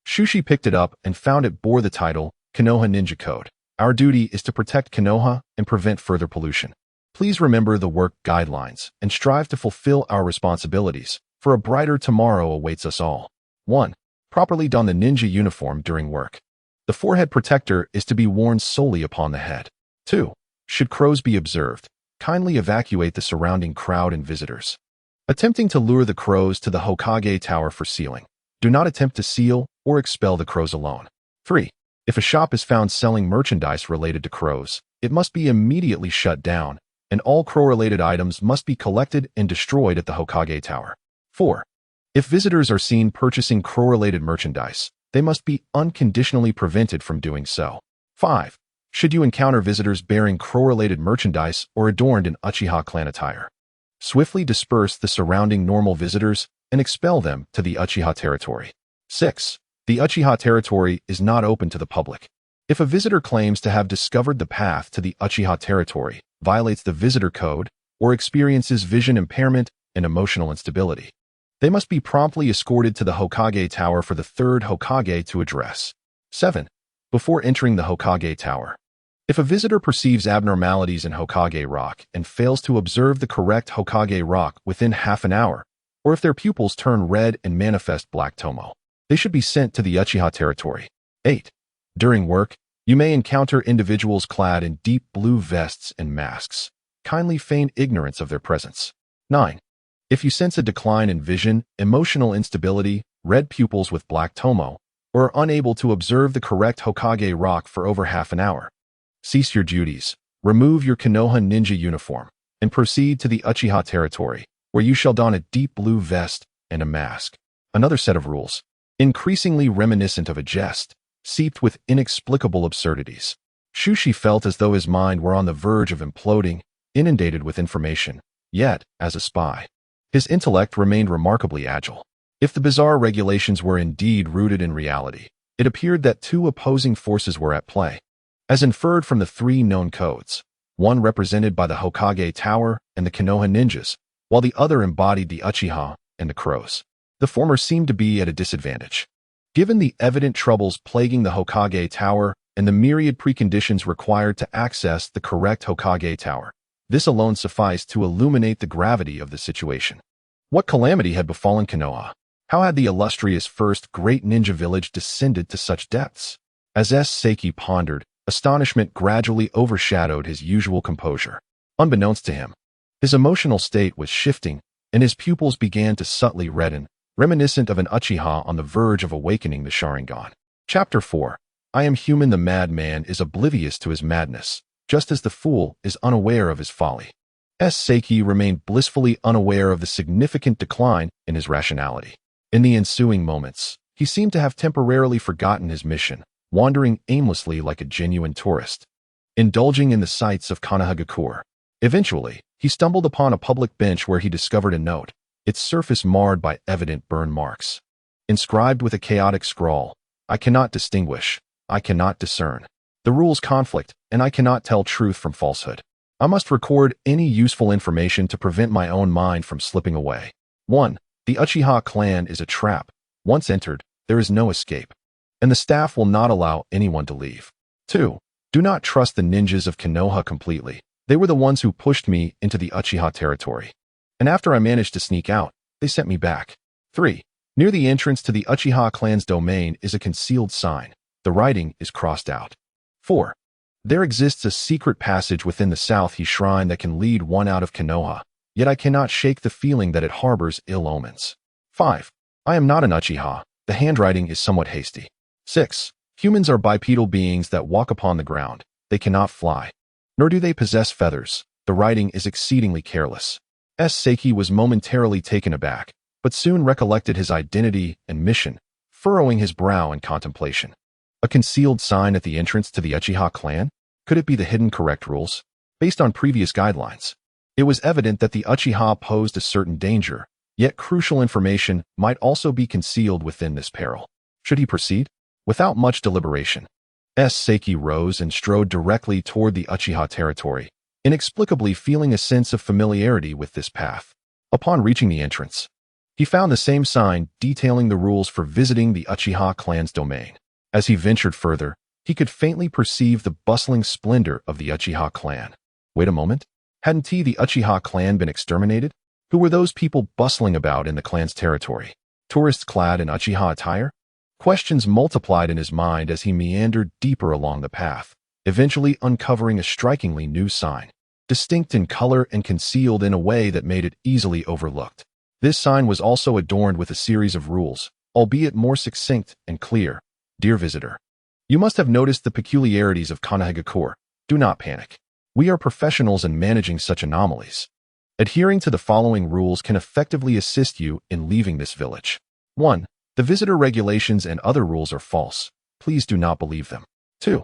Shushi picked it up and found it bore the title, Konoha Ninja Code. Our duty is to protect Konoha and prevent further pollution. Please remember the work guidelines and strive to fulfill our responsibilities, for a brighter tomorrow awaits us all. 1. Properly don the ninja uniform during work. The forehead protector is to be worn solely upon the head. 2. Should crows be observed, kindly evacuate the surrounding crowd and visitors. Attempting to lure the crows to the Hokage Tower for sealing, do not attempt to seal or expel the crows alone. 3. If a shop is found selling merchandise related to crows, it must be immediately shut down, and all crow-related items must be collected and destroyed at the Hokage Tower. 4. If visitors are seen purchasing crow-related merchandise, they must be unconditionally prevented from doing so. 5. Should you encounter visitors bearing crow-related merchandise or adorned in Uchiha clan attire, swiftly disperse the surrounding normal visitors and expel them to the Uchiha territory. 6. The Uchiha territory is not open to the public. If a visitor claims to have discovered the path to the Uchiha territory, violates the visitor code, or experiences vision impairment and emotional instability, They must be promptly escorted to the Hokage Tower for the third Hokage to address. 7. Before entering the Hokage Tower. If a visitor perceives abnormalities in Hokage Rock and fails to observe the correct Hokage Rock within half an hour, or if their pupils turn red and manifest black tomo, they should be sent to the Uchiha territory. 8. During work, you may encounter individuals clad in deep blue vests and masks. Kindly feign ignorance of their presence. 9. If you sense a decline in vision, emotional instability, red pupils with black tomo, or are unable to observe the correct Hokage Rock for over half an hour, cease your duties, remove your Konoha ninja uniform, and proceed to the Uchiha territory, where you shall don a deep blue vest and a mask. Another set of rules, increasingly reminiscent of a jest, seeped with inexplicable absurdities. Shushi felt as though his mind were on the verge of imploding, inundated with information, yet, as a spy, his intellect remained remarkably agile. If the bizarre regulations were indeed rooted in reality, it appeared that two opposing forces were at play. As inferred from the three known codes, one represented by the Hokage Tower and the Konoha ninjas, while the other embodied the Uchiha and the crows. The former seemed to be at a disadvantage. Given the evident troubles plaguing the Hokage Tower and the myriad preconditions required to access the correct Hokage Tower, this alone sufficed to illuminate the gravity of the situation. What calamity had befallen Konoha? How had the illustrious first great ninja village descended to such depths? As Seiki pondered, astonishment gradually overshadowed his usual composure. Unbeknownst to him, his emotional state was shifting, and his pupils began to subtly redden, reminiscent of an Uchiha on the verge of awakening the Sharingan. Chapter 4. I am human. The madman is oblivious to his madness, just as the fool is unaware of his folly. Seiki remained blissfully unaware of the significant decline in his rationality. In the ensuing moments, he seemed to have temporarily forgotten his mission, wandering aimlessly like a genuine tourist, indulging in the sights of Konoha. Eventually, he stumbled upon a public bench where he discovered a note, its surface marred by evident burn marks. Inscribed with a chaotic scrawl, I cannot distinguish, I cannot discern. The rules conflict, and I cannot tell truth from falsehood. I must record any useful information to prevent my own mind from slipping away. 1. The Uchiha clan is a trap. Once entered, there is no escape, and the staff will not allow anyone to leave. 2. Do not trust the ninjas of Konoha completely. They were the ones who pushed me into the Uchiha territory, and after I managed to sneak out, they sent me back. 3. Near the entrance to the Uchiha clan's domain is a concealed sign. The writing is crossed out. 4. There exists a secret passage within the South Shrine that can lead one out of Konoha, yet I cannot shake the feeling that it harbors ill omens. 5. I am not an Uchiha. The handwriting is somewhat hasty. 6. Humans are bipedal beings that walk upon the ground. They cannot fly, nor do they possess feathers. The writing is exceedingly careless. Seiki was momentarily taken aback, but soon recollected his identity and mission, furrowing his brow in contemplation. A concealed sign at the entrance to the Uchiha clan? Could it be the hidden correct rules? Based on previous guidelines, it was evident that the Uchiha posed a certain danger, yet crucial information might also be concealed within this peril. Should he proceed? Without much deliberation, Seiki rose and strode directly toward the Uchiha territory, inexplicably feeling a sense of familiarity with this path. Upon reaching the entrance, he found the same sign detailing the rules for visiting the Uchiha clan's domain. As he ventured further, he could faintly perceive the bustling splendor of the Uchiha clan. Wait a moment. Hadn't the Uchiha clan been exterminated? Who were those people bustling about in the clan's territory? Tourists clad in Uchiha attire? Questions multiplied in his mind as he meandered deeper along the path, eventually uncovering a strikingly new sign, distinct in color and concealed in a way that made it easily overlooked. This sign was also adorned with a series of rules, albeit more succinct and clear. Dear visitor, you must have noticed the peculiarities of Konoha. Do not panic. We are professionals in managing such anomalies. Adhering to the following rules can effectively assist you in leaving this village. 1. The visitor regulations and other rules are false. Please do not believe them. 2.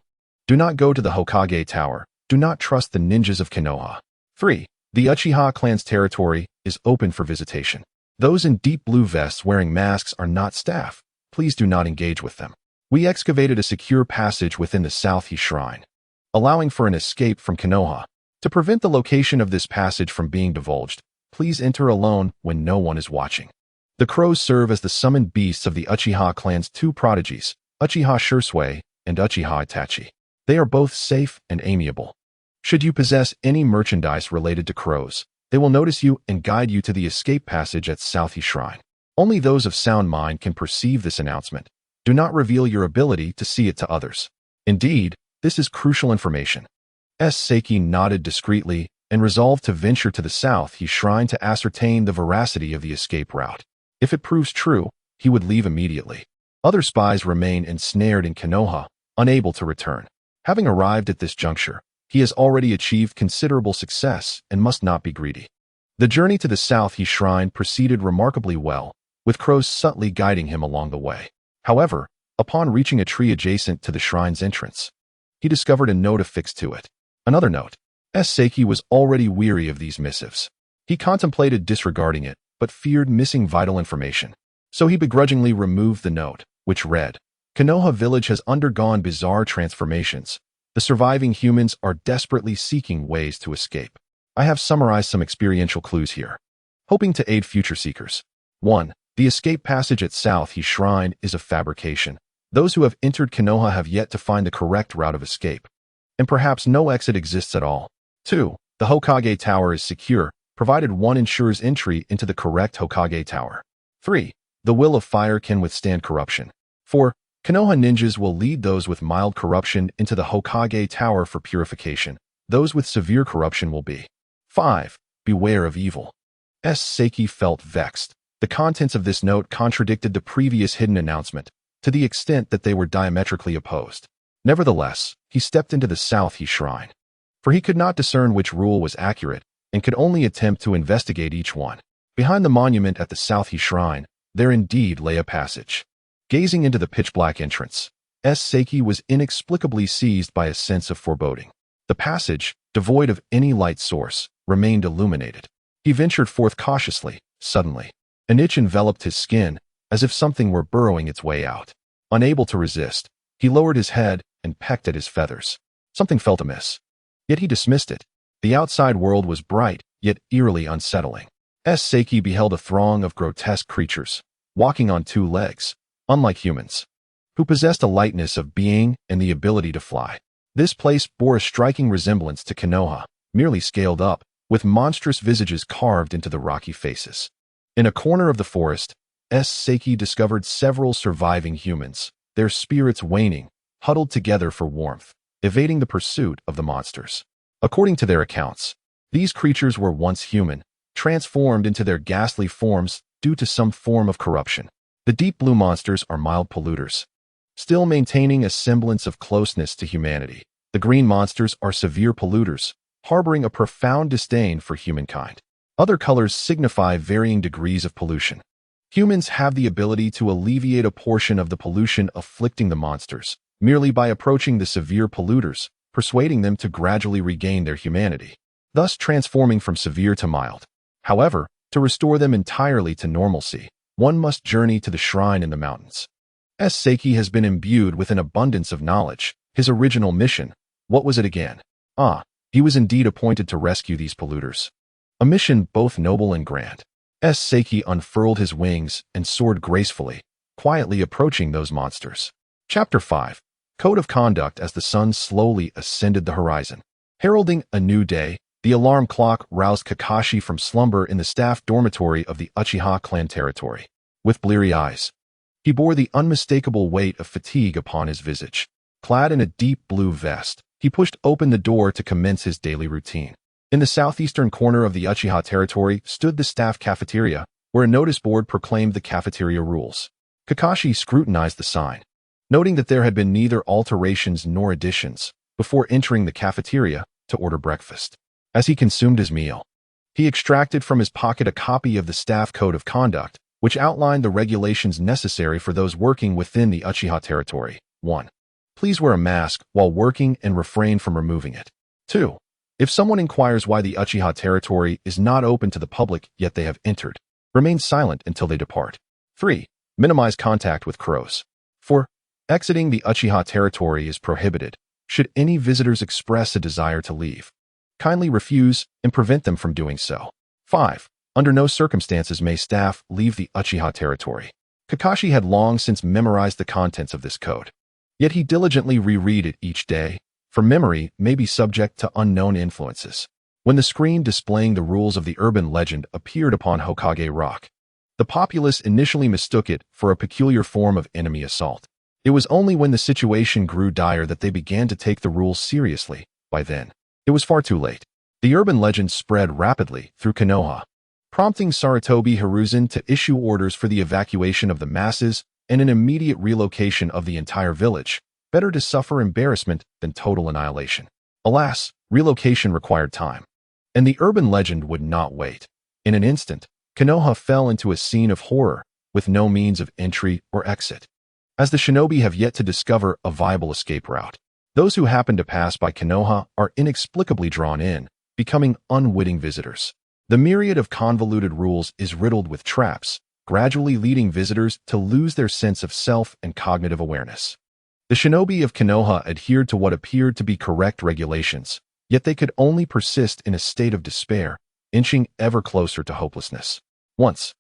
Do not go to the Hokage Tower. Do not trust the ninjas of Konoha. 3. The Uchiha clan's territory is open for visitation. Those in deep blue vests wearing masks are not staff. Please do not engage with them. We excavated a secure passage within the South Shrine, allowing for an escape from Konoha. To prevent the location of this passage from being divulged, please enter alone when no one is watching. The crows serve as the summoned beasts of the Uchiha clan's two prodigies, Uchiha Shursui and Uchiha Itachi. They are both safe and amiable. Should you possess any merchandise related to crows, they will notice you and guide you to the escape passage at Southie Shrine. Only those of sound mind can perceive this announcement. Do not reveal your ability to see it to others. Indeed, this is crucial information. Seiki nodded discreetly and resolved to venture to the Southie Shrine to ascertain the veracity of the escape route. If it proves true, he would leave immediately. Other spies remain ensnared in Konoha, unable to return. Having arrived at this juncture, he has already achieved considerable success and must not be greedy. The journey to the Southie Shrine proceeded remarkably well, with crows subtly guiding him along the way. However, upon reaching a tree adjacent to the shrine's entrance, he discovered a note affixed to it. Another note. Seiki was already weary of these missives. He contemplated disregarding it, but feared missing vital information. So he begrudgingly removed the note, which read, Konoha village has undergone bizarre transformations. The surviving humans are desperately seeking ways to escape. I have summarized some experiential clues here, hoping to aid future seekers. 1. The escape passage at Southie Shrine is a fabrication. Those who have entered Konoha have yet to find the correct route of escape, and perhaps no exit exists at all. 2. The Hokage Tower is secure, provided one ensures entry into the correct Hokage Tower. 3. The will of fire can withstand corruption. 4. Konoha ninjas will lead those with mild corruption into the Hokage Tower for purification. Those with severe corruption will be. 5. Beware of evil. Seiki felt vexed. The contents of this note contradicted the previous hidden announcement, to the extent that they were diametrically opposed. Nevertheless, he stepped into the Southie Shrine, for he could not discern which rule was accurate and could only attempt to investigate each one. Behind the monument at the Southie Shrine, there indeed lay a passage. Gazing into the pitch-black entrance, Seiki was inexplicably seized by a sense of foreboding. The passage, devoid of any light source, remained illuminated. He ventured forth cautiously. Suddenly, an itch enveloped his skin, as if something were burrowing its way out. Unable to resist, he lowered his head and pecked at his feathers. Something felt amiss. Yet he dismissed it. The outside world was bright, yet eerily unsettling. Seiki beheld a throng of grotesque creatures, walking on two legs, unlike humans, who possessed a lightness of being and the ability to fly. This place bore a striking resemblance to Konoha, merely scaled up, with monstrous visages carved into the rocky faces. In a corner of the forest, Seiki discovered several surviving humans, their spirits waning, huddled together for warmth, evading the pursuit of the monsters. According to their accounts, these creatures were once human, transformed into their ghastly forms due to some form of corruption. The deep blue monsters are mild polluters, still maintaining a semblance of closeness to humanity. The green monsters are severe polluters, harboring a profound disdain for humankind. Other colors signify varying degrees of pollution. Humans have the ability to alleviate a portion of the pollution afflicting the monsters, merely by approaching the severe polluters, persuading them to gradually regain their humanity, thus transforming from severe to mild. However, to restore them entirely to normalcy, one must journey to the shrine in the mountains. Seiki has been imbued with an abundance of knowledge. His original mission, what was it again? He was indeed appointed to rescue these polluters. A mission both noble and grand. Seiki unfurled his wings and soared gracefully, quietly approaching those monsters. Chapter 5. Code of Conduct. As the sun slowly ascended the horizon, heralding a new day, the alarm clock roused Kakashi from slumber in the staff dormitory of the Uchiha clan territory. With bleary eyes, he bore the unmistakable weight of fatigue upon his visage. Clad in a deep blue vest, he pushed open the door to commence his daily routine. In the southeastern corner of the Uchiha territory stood the staff cafeteria, where a notice board proclaimed the cafeteria rules. Kakashi scrutinized the sign, noting that there had been neither alterations nor additions, before entering the cafeteria to order breakfast. As he consumed his meal, he extracted from his pocket a copy of the staff code of conduct, which outlined the regulations necessary for those working within the Uchiha territory. 1. Please wear a mask while working and refrain from removing it. 2. If someone inquires why the Uchiha territory is not open to the public yet they have entered, remain silent until they depart. 3. Minimize contact with crows. 4. Exiting the Uchiha territory is prohibited. Should any visitors express a desire to leave, kindly refuse and prevent them from doing so. 5. Under no circumstances may staff leave the Uchiha territory. Kakashi had long since memorized the contents of this code. Yet he diligently reread it each day, for memory may be subject to unknown influences. When the screen displaying the rules of the urban legend appeared upon Hokage Rock, the populace initially mistook it for a peculiar form of enemy assault. It was only when the situation grew dire that they began to take the rules seriously. By then, it was far too late. The urban legend spread rapidly through Konoha, prompting Sarutobi Hiruzen to issue orders for the evacuation of the masses and an immediate relocation of the entire village. Better to suffer embarrassment than total annihilation. Alas, relocation required time, and the urban legend would not wait. In an instant, Konoha fell into a scene of horror, with no means of entry or exit, as the shinobi have yet to discover a viable escape route. Those who happen to pass by Konoha are inexplicably drawn in, becoming unwitting visitors. The myriad of convoluted rules is riddled with traps, gradually leading visitors to lose their sense of self and cognitive awareness. The shinobi of Konoha adhered to what appeared to be correct regulations, yet they could only persist in a state of despair, inching ever closer to hopelessness. Once,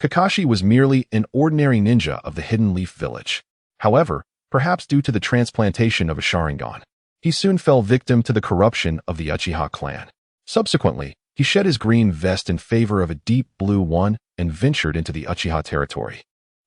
Kakashi was merely an ordinary ninja of the Hidden Leaf Village. However, perhaps due to the transplantation of a Sharingan, he soon fell victim to the corruption of the Uchiha clan. Subsequently, he shed his green vest in favor of a deep blue one and ventured into the Uchiha territory,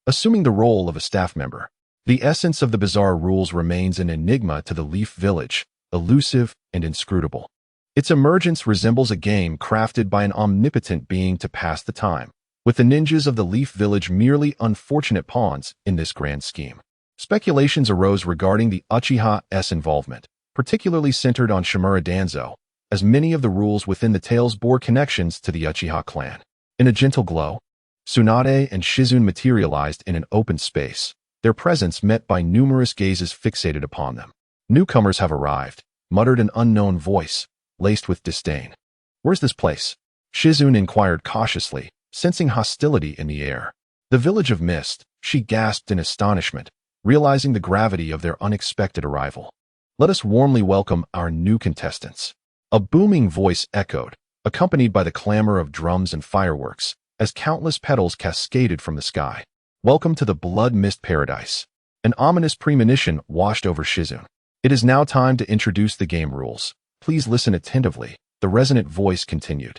assuming the role of a staff member. The essence of the bizarre rules remains an enigma to the Leaf Village, elusive and inscrutable. Its emergence resembles a game crafted by an omnipotent being to pass the time, with the ninjas of the Leaf Village merely unfortunate pawns in this grand scheme. Speculations arose regarding the Uchiha's involvement, particularly centered on Shimura Danzo, as many of the rules within the tales bore connections to the Uchiha clan. In a gentle glow, Tsunade and Shizune materialized in an open space, their presence met by numerous gazes fixated upon them. "Newcomers have arrived," muttered an unknown voice, laced with disdain. "Where's this place?" Shizune inquired cautiously, sensing hostility in the air. "The Village of Mist," she gasped in astonishment, realizing the gravity of their unexpected arrival. "Let us warmly welcome our new contestants." A booming voice echoed, accompanied by the clamor of drums and fireworks, as countless petals cascaded from the sky. "Welcome to the Blood Mist Paradise." An ominous premonition washed over Shizune. "It is now time to introduce the game rules. Please listen attentively," the resonant voice continued.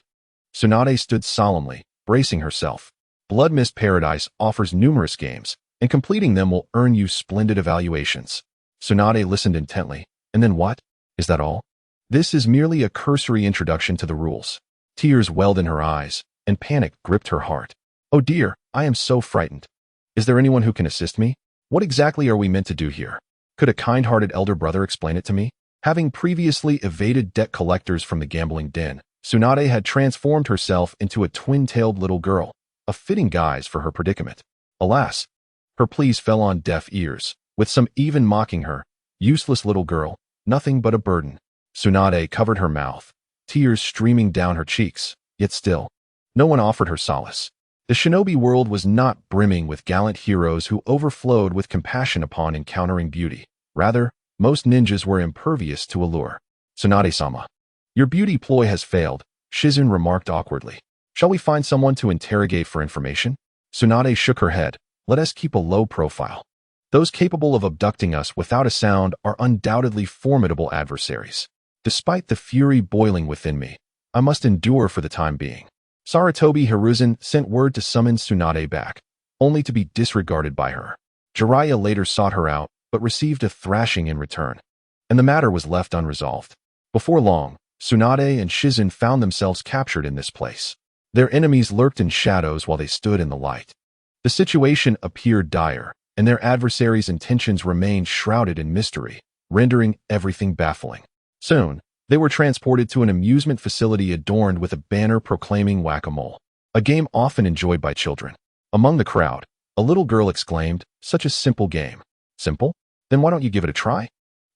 Tsunade stood solemnly, bracing herself. Blood Mist Paradise offers numerous games, and completing them will earn you splendid evaluations. Tsunade listened intently. "And then what? Is that all?" "This is merely a cursory introduction to the rules." Tears welled in her eyes, and panic gripped her heart. "Oh dear, I am so frightened. Is there anyone who can assist me? What exactly are we meant to do here? Could a kind-hearted elder brother explain it to me?" Having previously evaded debt collectors from the gambling den, Tsunade had transformed herself into a twin-tailed little girl, a fitting guise for her predicament. Alas, her pleas fell on deaf ears, with some even mocking her. "Useless little girl, nothing but a burden." Tsunade covered her mouth, tears streaming down her cheeks, yet still, no one offered her solace. The shinobi world was not brimming with gallant heroes who overflowed with compassion upon encountering beauty. Rather, most ninjas were impervious to allure. "Tsunade-sama, your beauty ploy has failed," Shizune remarked awkwardly. "Shall we find someone to interrogate for information?" Tsunade shook her head. "Let us keep a low profile. Those capable of abducting us without a sound are undoubtedly formidable adversaries. Despite the fury boiling within me, I must endure for the time being." Sarutobi Hiruzen sent word to summon Tsunade back, only to be disregarded by her. Jiraiya later sought her out, but received a thrashing in return, and the matter was left unresolved. Before long, Tsunade and Shizune found themselves captured in this place. Their enemies lurked in shadows while they stood in the light. The situation appeared dire, and their adversaries' intentions remained shrouded in mystery, rendering everything baffling. Soon, they were transported to an amusement facility adorned with a banner proclaiming whack-a-mole, a game often enjoyed by children. Among the crowd, a little girl exclaimed, "Such a simple game." "Simple? Then why don't you give it a try?"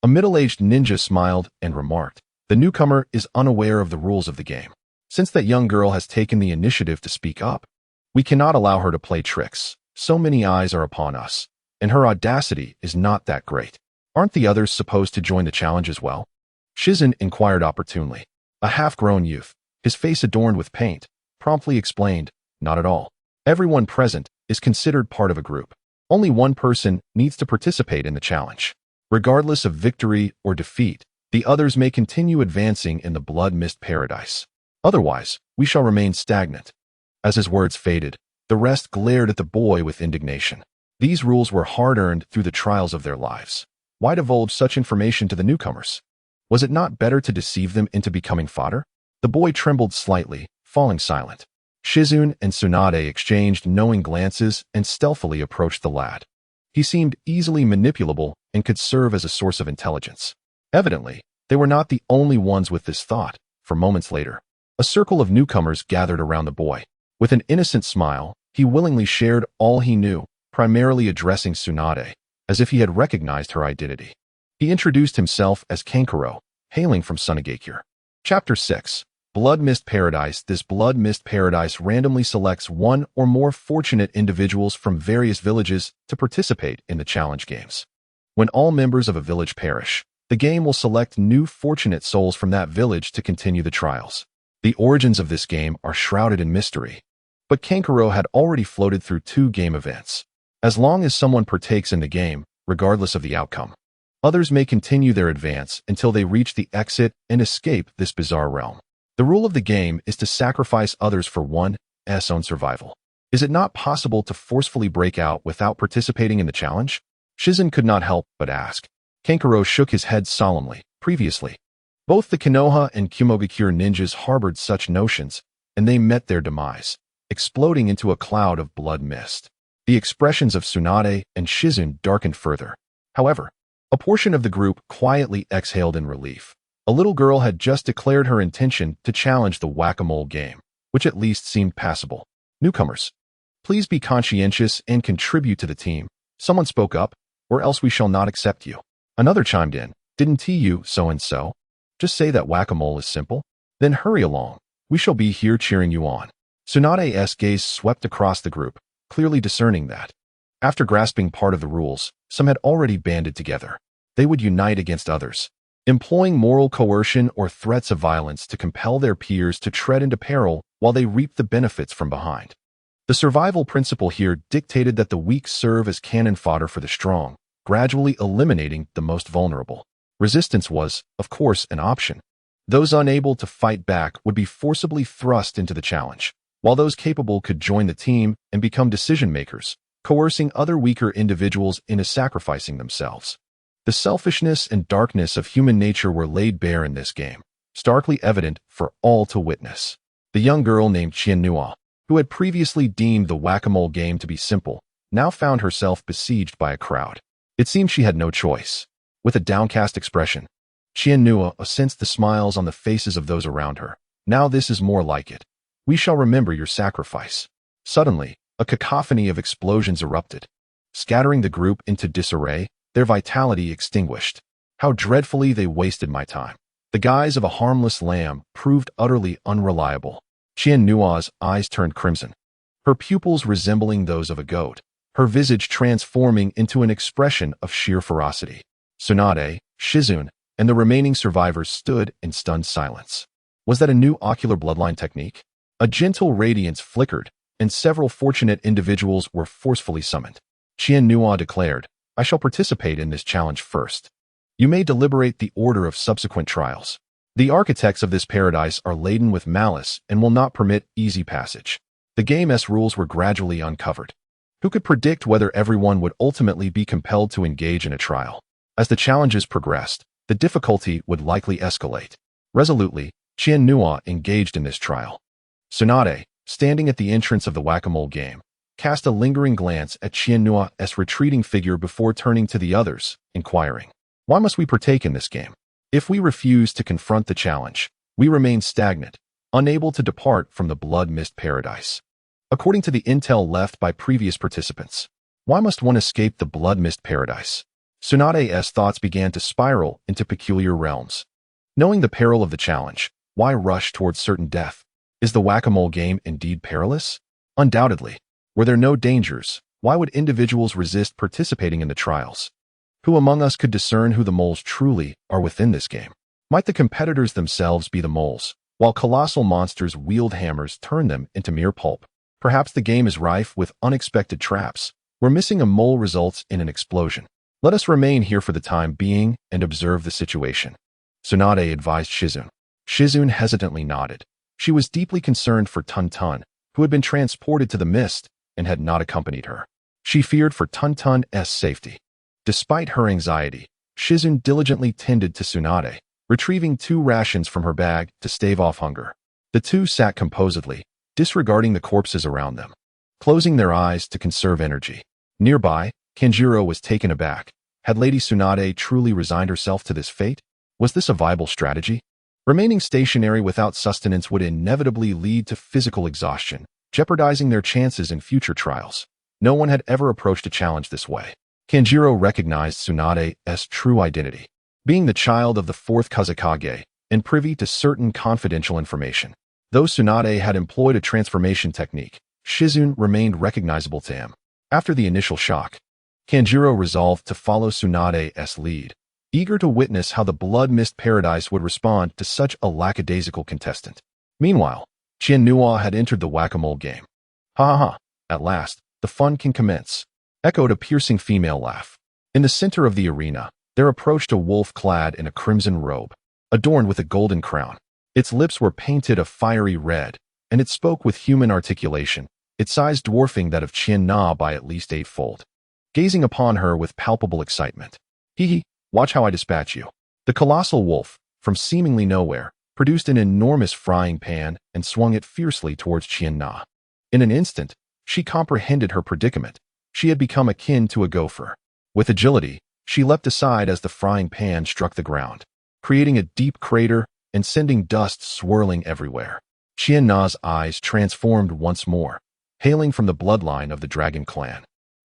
A middle-aged ninja smiled and remarked, "The newcomer is unaware of the rules of the game. Since that young girl has taken the initiative to speak up, we cannot allow her to play tricks. So many eyes are upon us, and her audacity is not that great. Aren't the others supposed to join the challenge as well?" Shizune inquired opportunely. A half-grown youth, his face adorned with paint, promptly explained, "Not at all. Everyone present is considered part of a group. Only one person needs to participate in the challenge. Regardless of victory or defeat, the others may continue advancing in the blood mist paradise. Otherwise, we shall remain stagnant." As his words faded, the rest glared at the boy with indignation. These rules were hard-earned through the trials of their lives. Why divulge such information to the newcomers? Was it not better to deceive them into becoming fodder? The boy trembled slightly, falling silent. Shizune and Tsunade exchanged knowing glances and stealthily approached the lad. He seemed easily manipulable and could serve as a source of intelligence. Evidently, they were not the only ones with this thought, for moments later, a circle of newcomers gathered around the boy. With an innocent smile, he willingly shared all he knew, primarily addressing Tsunade, as if he had recognized her identity. He introduced himself as Kankuro, hailing from Sunagakure. Chapter 6. Blood Mist Paradise. This Blood Mist Paradise randomly selects one or more fortunate individuals from various villages to participate in the challenge games. When all members of a village perish, the game will select new fortunate souls from that village to continue the trials. The origins of this game are shrouded in mystery, but Kankuro had already floated through 2 game events. As long as someone partakes in the game, regardless of the outcome, others may continue their advance until they reach the exit and escape this bizarre realm. The rule of the game is to sacrifice others for one's own survival. Is it not possible to forcefully break out without participating in the challenge? Shizune could not help but ask. Kankuro shook his head solemnly. Previously, both the Konoha and Kumogakure ninjas harbored such notions, and they met their demise, exploding into a cloud of blood mist. The expressions of Tsunade and Shizune darkened further. However, a portion of the group quietly exhaled in relief. A little girl had just declared her intention to challenge the whack-a-mole game, which at least seemed passable. "Newcomers, please be conscientious and contribute to the team," someone spoke up, "or else we shall not accept you." Another chimed in, "Didn't you so-and-so just say that whack-a-mole is simple? Then hurry along. We shall be here cheering you on." Tsunade's gaze swept across the group, clearly discerning that, after grasping part of the rules, some had already banded together. They would unite against others, employing moral coercion or threats of violence to compel their peers to tread into peril while they reap the benefits from behind. The survival principle here dictated that the weak serve as cannon fodder for the strong, gradually eliminating the most vulnerable. Resistance was, of course, an option. Those unable to fight back would be forcibly thrust into the challenge, while those capable could join the team and become decision-makers, coercing other weaker individuals into sacrificing themselves. The selfishness and darkness of human nature were laid bare in this game, starkly evident for all to witness. The young girl named Qiannua, who had previously deemed the whack-a-mole game to be simple, now found herself besieged by a crowd. It seemed she had no choice. With a downcast expression, Qiannua sensed the smiles on the faces of those around her. "Now this is more like it. We shall remember your sacrifice." Suddenly, a cacophony of explosions erupted, scattering the group into disarray, their vitality extinguished. How dreadfully they wasted my time. The guise of a harmless lamb proved utterly unreliable. Qiannua's eyes turned crimson, her pupils resembling those of a goat, her visage transforming into an expression of sheer ferocity. Tsunade, Shizune, and the remaining survivors stood in stunned silence. Was that a new ocular bloodline technique? A gentle radiance flickered, and several fortunate individuals were forcefully summoned. Qiannua declared, "I shall participate in this challenge first. You may deliberate the order of subsequent trials. The architects of this paradise are laden with malice and will not permit easy passage." The game's rules were gradually uncovered. Who could predict whether everyone would ultimately be compelled to engage in a trial? As the challenges progressed, the difficulty would likely escalate. Resolutely, Qiannua engaged in this trial. Tsunade, standing at the entrance of the whack-a-mole game, cast a lingering glance at Qiannua's retreating figure before turning to the others, inquiring, "Why must we partake in this game? If we refuse to confront the challenge, we remain stagnant, unable to depart from the blood mist paradise." According to the intel left by previous participants, why must one escape the blood mist paradise? Tsunade's thoughts began to spiral into peculiar realms. Knowing the peril of the challenge, why rush towards certain death? Is the whack-a-mole game indeed perilous? Undoubtedly. Were there no dangers, why would individuals resist participating in the trials? Who among us could discern who the moles truly are within this game? Might the competitors themselves be the moles, while colossal monsters wield hammers turn them into mere pulp. Perhaps the game is rife with unexpected traps, where missing a mole results in an explosion. Let us remain here for the time being and observe the situation, Tsunade advised Shizune. Shizune hesitantly nodded. She was deeply concerned for Tun-Tun, who had been transported to the mist and had not accompanied her. She feared for Tun-Tun's safety. Despite her anxiety, Shizune diligently tended to Tsunade, retrieving 2 rations from her bag to stave off hunger. The two sat composedly, disregarding the corpses around them, closing their eyes to conserve energy. Nearby, Kanjiro was taken aback. Had Lady Tsunade truly resigned herself to this fate? Was this a viable strategy? Remaining stationary without sustenance would inevitably lead to physical exhaustion, jeopardizing their chances in future trials. No one had ever approached a challenge this way. Kanjiro recognized Tsunade's true identity, being the child of the 4th Kazekage and privy to certain confidential information. Though Tsunade had employed a transformation technique, Shizune remained recognizable to him. After the initial shock, Kanjiro resolved to follow Tsunade's lead, eager to witness how the Blood Mist Paradise would respond to such a lackadaisical contestant. Meanwhile, Qianhua had entered the whack-a-mole game. Ha ha ha, at last, the fun can commence, echoed a piercing female laugh. In the center of the arena, there approached a wolf clad in a crimson robe, adorned with a golden crown. Its lips were painted a fiery red, and it spoke with human articulation, its size dwarfing that of Qianhua by at least 8-fold. Gazing upon her with palpable excitement. Hee, watch how I dispatch you. The colossal wolf, from seemingly nowhere, produced an enormous frying pan and swung it fiercely towards Qianhua. In an instant, she comprehended her predicament. She had become akin to a gopher. With agility, she leapt aside as the frying pan struck the ground, creating a deep crater and sending dust swirling everywhere. Qianhua's eyes transformed once more, hailing from the bloodline of the dragon clan.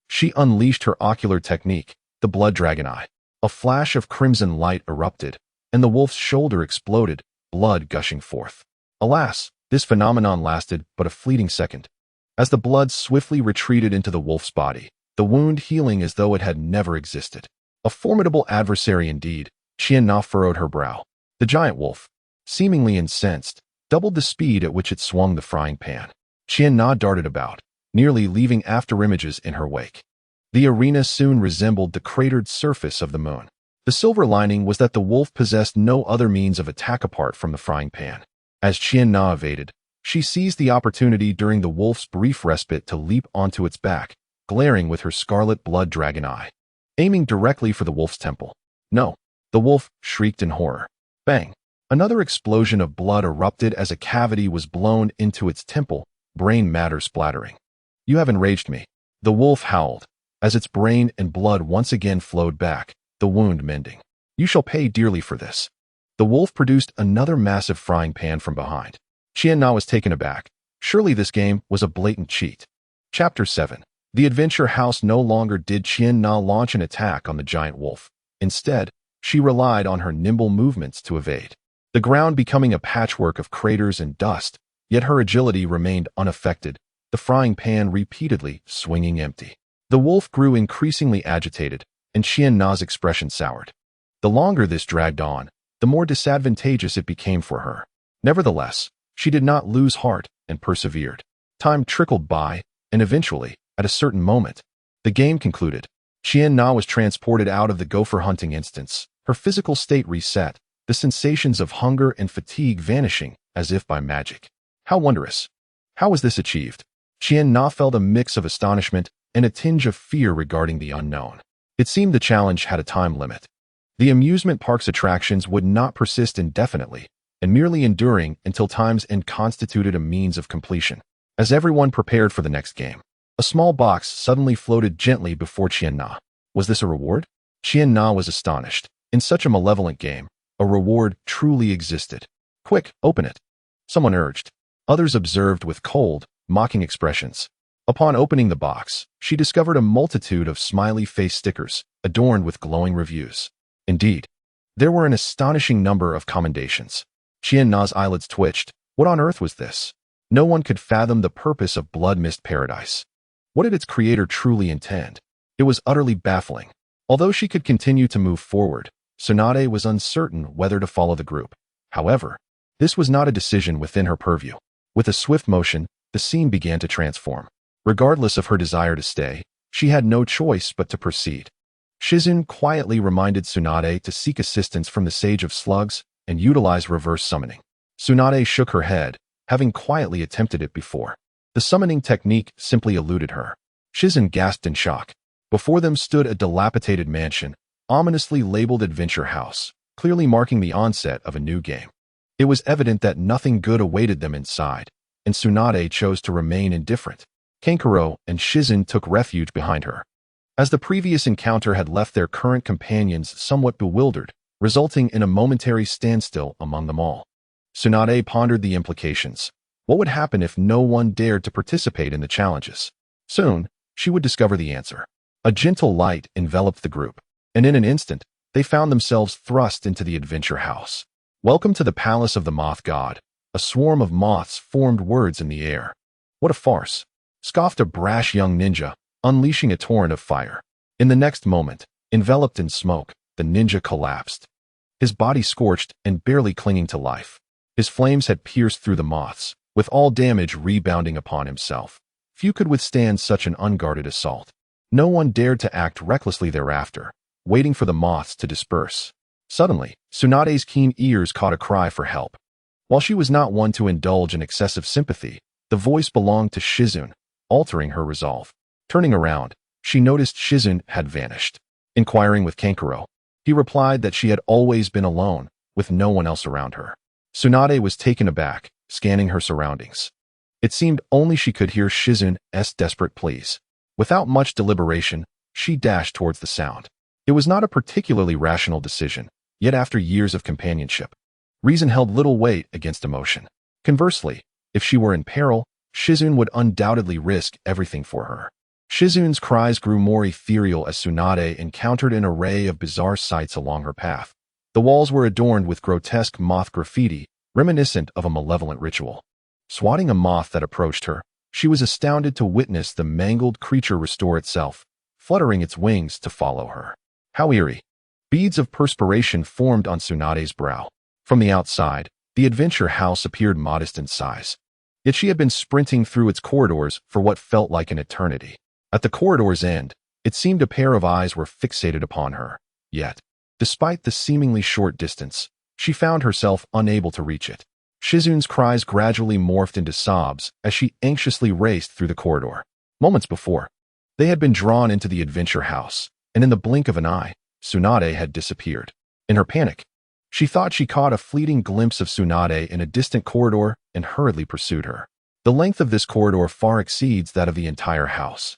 She unleashed her ocular technique, the blood dragon eye. A flash of crimson light erupted, and the wolf's shoulder exploded, blood gushing forth. Alas, this phenomenon lasted but a fleeting second. As the blood swiftly retreated into the wolf's body, the wound healing as though it had never existed. A formidable adversary indeed, Qianhua furrowed her brow. The giant wolf, seemingly incensed, doubled the speed at which it swung the frying pan. Qianhua darted about, nearly leaving afterimages in her wake. The arena soon resembled the cratered surface of the moon. The silver lining was that the wolf possessed no other means of attack apart from the frying pan. As Qianhua evaded, she seized the opportunity during the wolf's brief respite to leap onto its back, glaring with her scarlet blood dragon eye, aiming directly for the wolf's temple. No, the wolf shrieked in horror. Bang! Another explosion of blood erupted as a cavity was blown into its temple, brain matter splattering. You have enraged me. The wolf howled, as its brain and blood once again flowed back, the wound mending. You shall pay dearly for this. The wolf produced another massive frying pan from behind. Qianhua was taken aback. Surely this game was a blatant cheat. Chapter 7. The Adventure House no longer did Qianhua launch an attack on the giant wolf. Instead, she relied on her nimble movements to evade, the ground becoming a patchwork of craters and dust, yet her agility remained unaffected, the frying pan repeatedly swinging empty. The wolf grew increasingly agitated, and Qianhua's expression soured. The longer this dragged on, the more disadvantageous it became for her. Nevertheless, she did not lose heart and persevered. Time trickled by, and eventually, at a certain moment, the game concluded. Qianhua was transported out of the gopher hunting instance, her physical state reset, the sensations of hunger and fatigue vanishing as if by magic. How wondrous! How was this achieved? Qianhua felt a mix of astonishment and a tinge of fear regarding the unknown. It seemed the challenge had a time limit. The amusement park's attractions would not persist indefinitely, and merely enduring until time's end constituted a means of completion. As everyone prepared for the next game, a small box suddenly floated gently before Qianhua. Was this a reward? Qianhua was astonished. In such a malevolent game, a reward truly existed. Quick, open it, someone urged. Others observed with cold, mocking expressions. Upon opening the box, she discovered a multitude of smiley face stickers, adorned with glowing reviews. Indeed, there were an astonishing number of commendations. Qianhua's eyelids twitched. What on earth was this? No one could fathom the purpose of Blood Mist Paradise. What did its creator truly intend? It was utterly baffling. Although she could continue to move forward, Tsunade was uncertain whether to follow the group. However, This was not a decision within her purview. With a swift motion, the scene began to transform. Regardless of her desire to stay, she had no choice but to proceed. Shizun quietly reminded Tsunade to seek assistance from the Sage of Slugs and utilize reverse summoning. Tsunade shook her head, having quietly attempted it before. The summoning technique simply eluded her. Shizun gasped in shock. Before them stood a dilapidated mansion, ominously labeled Adventure House, clearly marking the onset of a new game. It was evident that nothing good awaited them inside, and Tsunade chose to remain indifferent. Kankuro and Shizun took refuge behind her. As the previous encounter had left their current companions somewhat bewildered, resulting in a momentary standstill among them all. Tsunade pondered the implications. What would happen if no one dared to participate in the challenges? Soon, she would discover the answer. A gentle light enveloped the group, and in an instant, they found themselves thrust into the Adventure House. Welcome to the Palace of the Moth God. A swarm of moths formed words in the air. What a farce, scoffed a brash young ninja, unleashing a torrent of fire. In the next moment, enveloped in smoke, the ninja collapsed. His body scorched and barely clinging to life. His flames had pierced through the moths, with all damage rebounding upon himself. Few could withstand such an unguarded assault. No one dared to act recklessly thereafter, waiting for the moths to disperse. Suddenly, Tsunade's keen ears caught a cry for help. While she was not one to indulge in excessive sympathy, the voice belonged to Shizun, altering her resolve. Turning around, she noticed Shizun had vanished. Inquiring with Kankuro, he replied that she had always been alone, with no one else around her. Tsunade was taken aback, scanning her surroundings. It seemed only she could hear Shizun's desperate pleas. Without much deliberation, she dashed towards the sound. It was not a particularly rational decision, yet after years of companionship, reason held little weight against emotion. Conversely, if she were in peril, Shizun would undoubtedly risk everything for her. Shizun's cries grew more ethereal as Tsunade encountered an array of bizarre sights along her path. The walls were adorned with grotesque moth graffiti, reminiscent of a malevolent ritual. Swatting a moth that approached her, she was astounded to witness the mangled creature restore itself, fluttering its wings to follow her. How eerie! Beads of perspiration formed on Tsunade's brow. From the outside, the Adventure House appeared modest in size. Yet she had been sprinting through its corridors for what felt like an eternity. At the corridor's end, it seemed a pair of eyes were fixated upon her. Yet, despite the seemingly short distance, she found herself unable to reach it. Shizun's cries gradually morphed into sobs as she anxiously raced through the corridor. Moments before, they had been drawn into the Adventure House, and in the blink of an eye, Tsunade had disappeared. In her panic, she thought she caught a fleeting glimpse of Tsunade in a distant corridor and hurriedly pursued her. The length of this corridor far exceeds that of the entire house.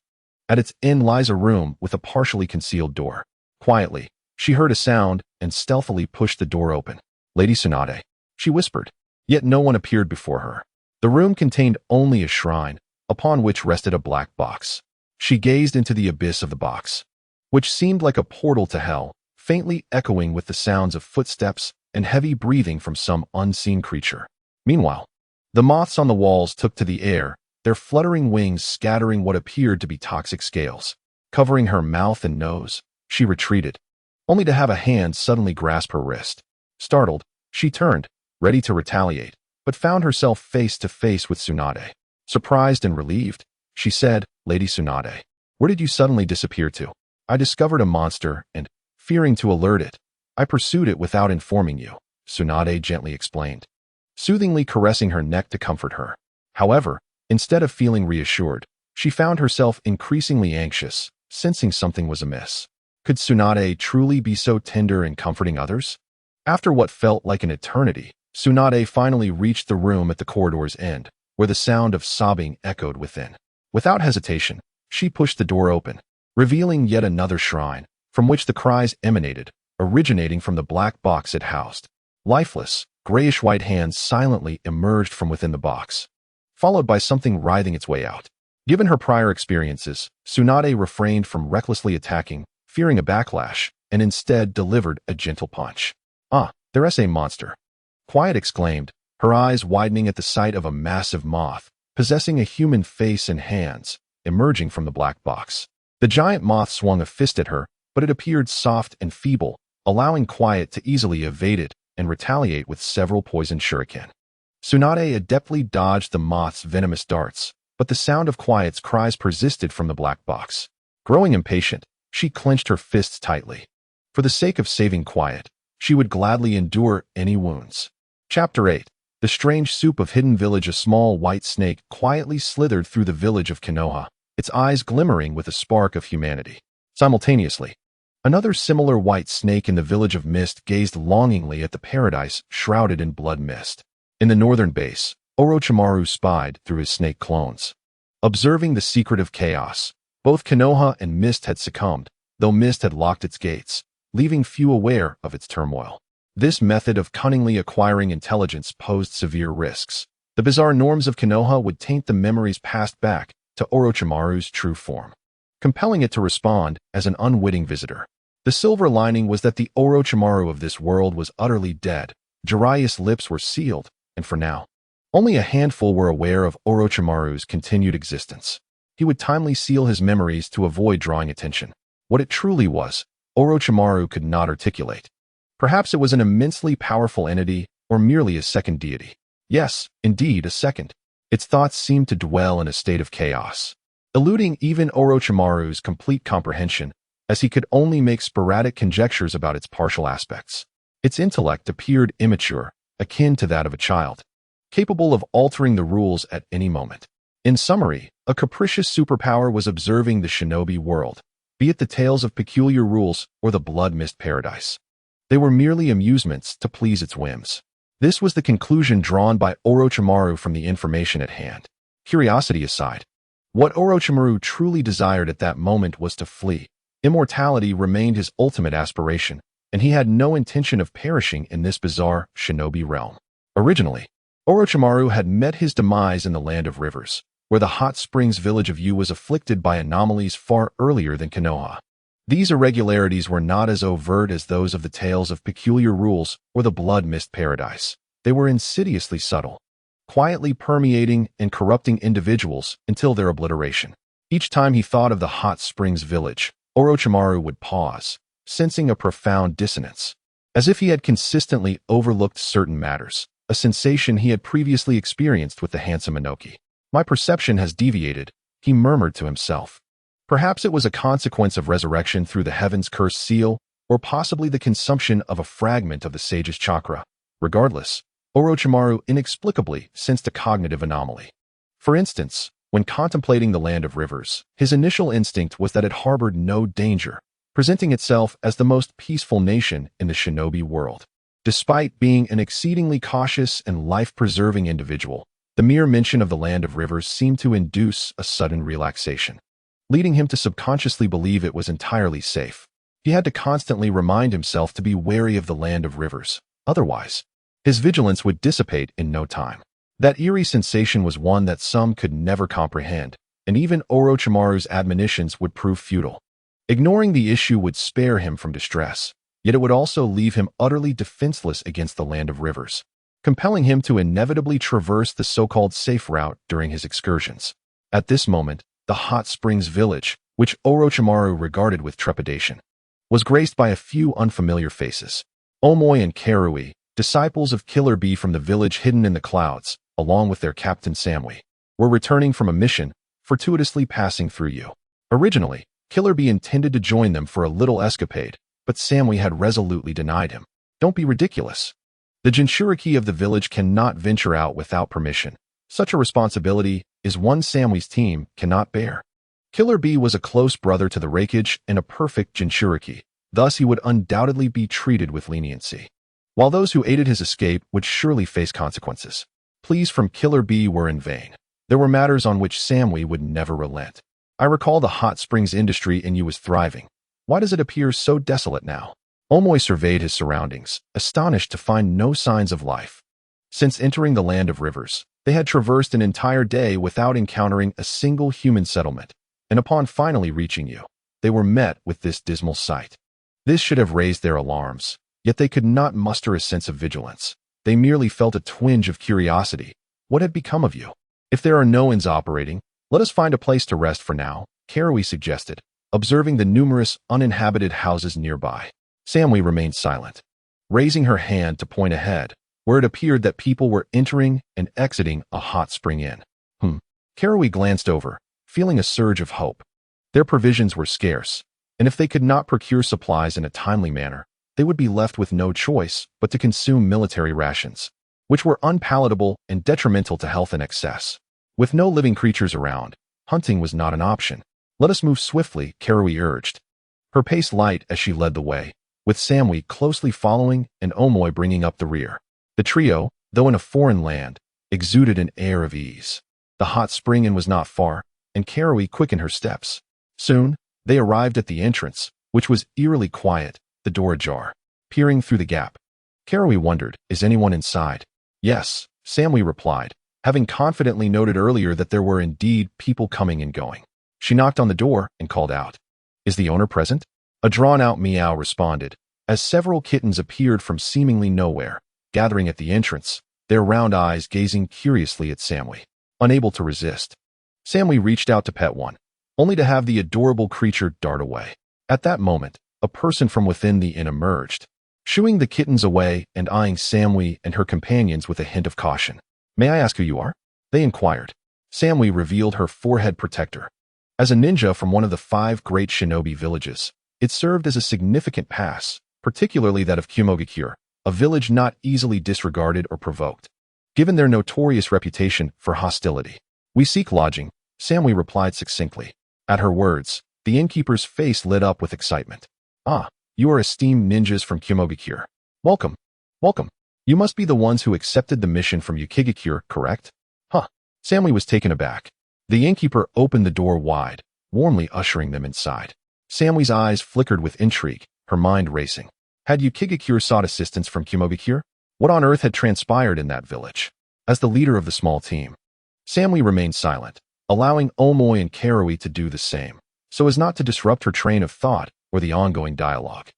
At its end lies a room with a partially concealed door. Quietly, she heard a sound and stealthily pushed the door open. "Lady Tsunade," she whispered. Yet no one appeared before her. The room contained only a shrine, upon which rested a black box. She gazed into the abyss of the box, which seemed like a portal to hell, faintly echoing with the sounds of footsteps and heavy breathing from some unseen creature. Meanwhile, the moths on the walls took to the air, their fluttering wings scattering what appeared to be toxic scales. Covering her mouth and nose, she retreated, only to have a hand suddenly grasp her wrist. Startled, she turned, ready to retaliate, but found herself face to face with Tsunade. Surprised and relieved, she said, "Lady Tsunade, where did you suddenly disappear to? I discovered a monster and, fearing to alert it, I pursued it without informing you," Tsunade gently explained, soothingly caressing her neck to comfort her. However, instead of feeling reassured, she found herself increasingly anxious, sensing something was amiss. Could Tsunade truly be so tender and comforting others? After what felt like an eternity, Tsunade finally reached the room at the corridor's end, where the sound of sobbing echoed within. Without hesitation, she pushed the door open, revealing yet another shrine, from which the cries emanated, originating from the black box it housed. Lifeless, grayish-white hands silently emerged from within the box, followed by something writhing its way out. Given her prior experiences, Tsunade refrained from recklessly attacking, fearing a backlash, and instead delivered a gentle punch. "Ah, there's a monster," Quiet exclaimed, her eyes widening at the sight of a massive moth, possessing a human face and hands, emerging from the black box. The giant moth swung a fist at her, but it appeared soft and feeble, allowing Quiet to easily evade it and retaliate with several poisoned shuriken. Tsunade adeptly dodged the moth's venomous darts, but the sound of Quiet's cries persisted from the black box. Growing impatient, she clenched her fists tightly. For the sake of saving Quiet, she would gladly endure any wounds. Chapter 8. The strange soup of hidden village. A small white snake quietly slithered through the village of Konoha, its eyes glimmering with a spark of humanity. Simultaneously, another similar white snake in the village of Mist gazed longingly at the paradise shrouded in blood mist. In the northern base, Orochimaru spied through his snake clones. Observing the secret of chaos, both Konoha and Mist had succumbed, though Mist had locked its gates, leaving few aware of its turmoil. This method of cunningly acquiring intelligence posed severe risks. The bizarre norms of Konoha would taint the memories passed back to Orochimaru's true form, compelling it to respond as an unwitting visitor. The silver lining was that the Orochimaru of this world was utterly dead. Jiraiya's lips were sealed, and for now, only a handful were aware of Orochimaru's continued existence. He would timely seal his memories to avoid drawing attention. What it truly was, Orochimaru could not articulate. Perhaps it was an immensely powerful entity, or merely a second deity. Yes, indeed, a second. Its thoughts seemed to dwell in a state of chaos, eluding even Orochimaru's complete comprehension, as he could only make sporadic conjectures about its partial aspects. Its intellect appeared immature, akin to that of a child, capable of altering the rules at any moment. In summary, a capricious superpower was observing the shinobi world, be it the tales of peculiar rules or the blood mist paradise. They were merely amusements to please its whims. This was the conclusion drawn by Orochimaru from the information at hand. Curiosity aside, what Orochimaru truly desired at that moment was to flee. Immortality remained his ultimate aspiration, and he had no intention of perishing in this bizarre shinobi realm. Originally, Orochimaru had met his demise in the Land of Rivers, where the hot springs village of Yu was afflicted by anomalies far earlier than Konoha. These irregularities were not as overt as those of the tales of peculiar rules or the blood mist paradise. They were insidiously subtle, quietly permeating and corrupting individuals until their obliteration. Each time he thought of the hot springs village, Orochimaru would pause, sensing a profound dissonance, as if he had consistently overlooked certain matters, a sensation he had previously experienced with the handsome Inoki. My perception has deviated, he murmured to himself. Perhaps it was a consequence of resurrection through the heaven's cursed seal, or possibly the consumption of a fragment of the sage's chakra. Regardless, Orochimaru inexplicably sensed a cognitive anomaly. For instance, when contemplating the Land of Rivers, his initial instinct was that it harbored no danger, presenting itself as the most peaceful nation in the shinobi world. Despite being an exceedingly cautious and life-preserving individual, the mere mention of the Land of Rivers seemed to induce a sudden relaxation, leading him to subconsciously believe it was entirely safe. He had to constantly remind himself to be wary of the Land of Rivers. Otherwise, his vigilance would dissipate in no time. That eerie sensation was one that some could never comprehend, and even Orochimaru's admonitions would prove futile. Ignoring the issue would spare him from distress, yet it would also leave him utterly defenseless against the Land of Rivers, compelling him to inevitably traverse the so-called safe route during his excursions. At this moment, the hot springs village, which Orochimaru regarded with trepidation, was graced by a few unfamiliar faces. Omoi and Karui, disciples of Killer Bee from the village hidden in the clouds, along with their captain Samui, were returning from a mission, fortuitously passing through Yu. Originally, Killer Bee intended to join them for a little escapade, but Samui had resolutely denied him. Don't be ridiculous. The Jinchuriki of the village cannot venture out without permission. Such a responsibility is one Samui's team cannot bear. Killer Bee was a close brother to the Raikage and a perfect Jinchuriki, thus he would undoubtedly be treated with leniency, while those who aided his escape would surely face consequences. Pleas from Killer Bee were in vain. There were matters on which Samui would never relent. I recall the hot springs industry in Yu was thriving. Why does it appear so desolate now? Omoi surveyed his surroundings, astonished to find no signs of life. Since entering the Land of Rivers, they had traversed an entire day without encountering a single human settlement, and upon finally reaching Yu, they were met with this dismal sight. This should have raised their alarms, yet they could not muster a sense of vigilance. They merely felt a twinge of curiosity. What had become of Yu? If there are no inns operating, let us find a place to rest for now, Karui suggested, observing the numerous uninhabited houses nearby. Samui remained silent. Raising her hand to point ahead, where it appeared that people were entering and exiting a hot spring inn. Karui glanced over, feeling a surge of hope. Their provisions were scarce, and if they could not procure supplies in a timely manner, they would be left with no choice but to consume military rations, which were unpalatable and detrimental to health in excess. With no living creatures around, hunting was not an option. Let us move swiftly, Karui urged, her pace light as she led the way, with Samui closely following and Omoi bringing up the rear. The trio, though in a foreign land, exuded an air of ease. The hot spring inn was not far, and Karui quickened her steps. Soon, they arrived at the entrance, which was eerily quiet, the door ajar. Peering through the gap, Karui wondered, is anyone inside? Yes, Samui replied, having confidently noted earlier that there were indeed people coming and going. She knocked on the door and called out, is the owner present? A drawn-out meow responded, as several kittens appeared from seemingly nowhere, gathering at the entrance, their round eyes gazing curiously at Samui. Unable to resist, Samui reached out to pet one, only to have the adorable creature dart away. At that moment, a person from within the inn emerged, shooing the kittens away and eyeing Samui and her companions with a hint of caution. May I ask who you are? They inquired. Samui revealed her forehead protector. As a ninja from one of the 5 great shinobi villages, it served as a significant pass, particularly that of Kumogakure, a village not easily disregarded or provoked, given their notorious reputation for hostility. We seek lodging, Samui replied succinctly. At her words, the innkeeper's face lit up with excitement. Ah, you are esteemed ninjas from Kumogakure. Welcome. Welcome. You must be the ones who accepted the mission from Yukigakure, correct? Samui was taken aback. The innkeeper opened the door wide, warmly ushering them inside. Samui's eyes flickered with intrigue, her mind racing. Had Yukigakure sought assistance from Kumogakure? What on earth had transpired in that village? As the leader of the small team, Samui remained silent, allowing Omoi and Karui to do the same, so as not to disrupt her train of thought or the ongoing dialogue.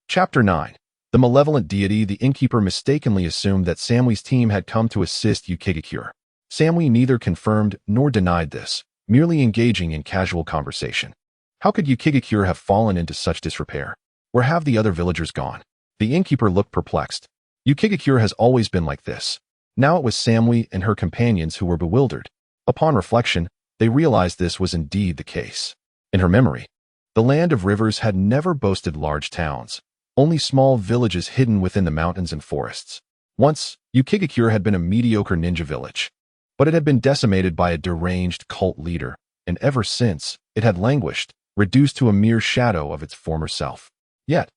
Chapter 9. The malevolent deity. The innkeeper mistakenly assumed that Samui's team had come to assist Yukigakure. Samui neither confirmed nor denied this, merely engaging in casual conversation. How could Yukigakure have fallen into such disrepair? Where have the other villagers gone? The innkeeper looked perplexed. Yukigakure has always been like this. Now it was Samui and her companions who were bewildered. Upon reflection, they realized this was indeed the case. In her memory, the land of rivers had never boasted large towns, only small villages hidden within the mountains and forests. Once, Yukigakure had been a mediocre ninja village, but it had been decimated by a deranged cult leader, and ever since, it had languished, reduced to a mere shadow of its former self. Yet,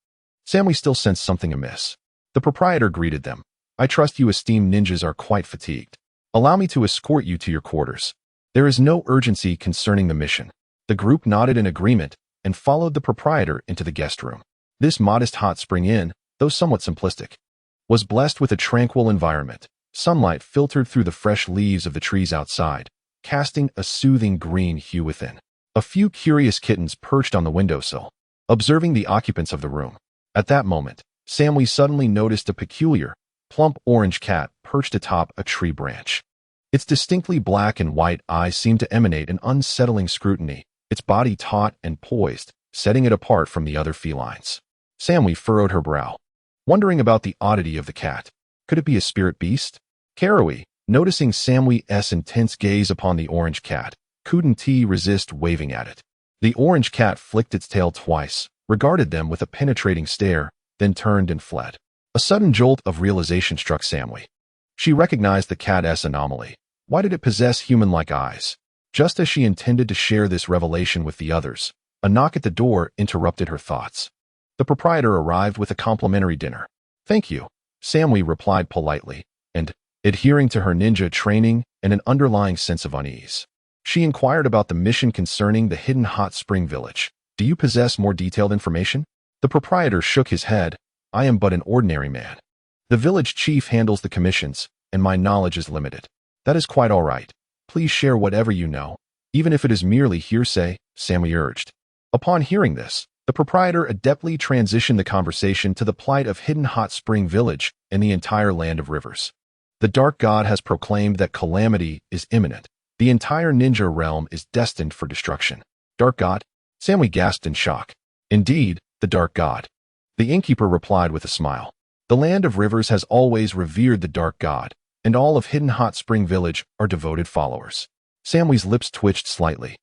Samui still sensed something amiss. The proprietor greeted them. I trust you esteemed ninjas are quite fatigued. Allow me to escort you to your quarters. There is no urgency concerning the mission. The group nodded in agreement and followed the proprietor into the guest room. This modest hot spring inn, though somewhat simplistic, was blessed with a tranquil environment. Sunlight filtered through the fresh leaves of the trees outside, casting a soothing green hue within. A few curious kittens perched on the windowsill, observing the occupants of the room. At that moment, Samui suddenly noticed a peculiar, plump orange cat perched atop a tree branch. Its distinctly black and white eyes seemed to emanate an unsettling scrutiny, its body taut and poised, setting it apart from the other felines. Samui furrowed her brow, wondering about the oddity of the cat. Could it be a spirit beast? Karui, noticing Samui's intense gaze upon the orange cat, couldn't resist waving at it. The orange cat flicked its tail twice, regarded them with a penetrating stare, then turned and fled. A sudden jolt of realization struck Samui. She recognized the cat's anomaly. Why did it possess human-like eyes? Just as she intended to share this revelation with the others, a knock at the door interrupted her thoughts. The proprietor arrived with a complimentary dinner. Thank you, Samui replied politely, and, adhering to her ninja training and an underlying sense of unease, she inquired about the mission concerning the hidden hot spring village. Do you possess more detailed information? The proprietor shook his head. I am but an ordinary man. The village chief handles the commissions, and my knowledge is limited. That is quite all right. Please share whatever you know, even if it is merely hearsay, Samui urged. Upon hearing this, the proprietor adeptly transitioned the conversation to the plight of hidden hot spring village and the entire land of rivers. The dark god has proclaimed that calamity is imminent. The entire ninja realm is destined for destruction. Dark god? Samui gasped in shock. Indeed, the dark god. The innkeeper replied with a smile. The land of rivers has always revered the dark god, and all of Hidden Hot Spring Village are devoted followers. Samui's lips twitched slightly,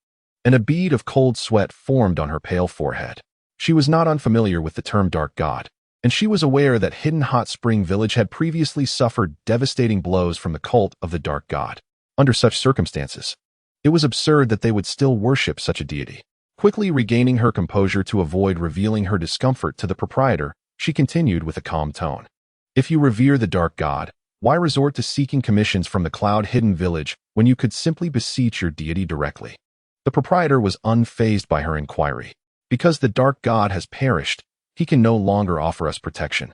and a bead of cold sweat formed on her pale forehead. She was not unfamiliar with the term dark god, and she was aware that Hidden Hot Spring Village had previously suffered devastating blows from the cult of the dark god. Under such circumstances, it was absurd that they would still worship such a deity. Quickly regaining her composure to avoid revealing her discomfort to the proprietor, she continued with a calm tone. If you revere the dark god, why resort to seeking commissions from the cloud-hidden village when you could simply beseech your deity directly? The proprietor was unfazed by her inquiry. Because the dark god has perished, he can no longer offer us protection.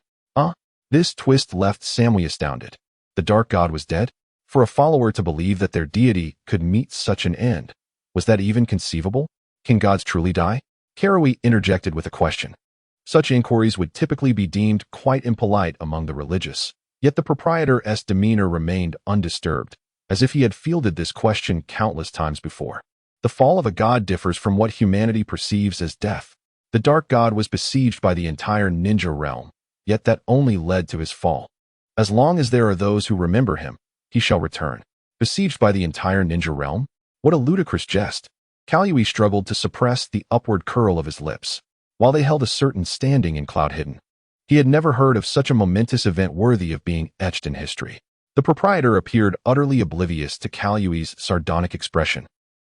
This twist left Samui astounded. The dark god was dead? For a follower to believe that their deity could meet such an end, was that even conceivable? Can gods truly die? Karui interjected with a question. Such inquiries would typically be deemed quite impolite among the religious, yet the proprietor's demeanor remained undisturbed, as if he had fielded this question countless times before. The fall of a god differs from what humanity perceives as death. The dark god was besieged by the entire ninja realm, yet that only led to his fall. As long as there are those who remember him, he shall return. Besieged by the entire ninja realm? What a ludicrous jest. Kalui struggled to suppress the upward curl of his lips. While they held a certain standing in Cloud Hidden, he had never heard of such a momentous event worthy of being etched in history. The proprietor appeared utterly oblivious to Kalui's sardonic expression,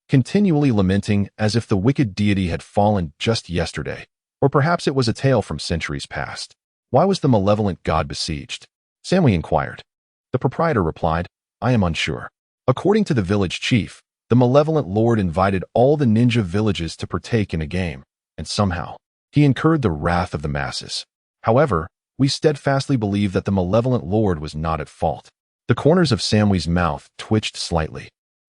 continually lamenting as if the wicked deity had fallen just yesterday, or perhaps it was a tale from centuries past. Why was the malevolent god besieged? Samui inquired. The proprietor replied, I am unsure. According to the village chief, the malevolent lord invited all the ninja villages to partake in a game, and somehow, he incurred the wrath of the masses. However, we steadfastly believe that the malevolent lord was not at fault. The corners of Samui's mouth twitched slightly.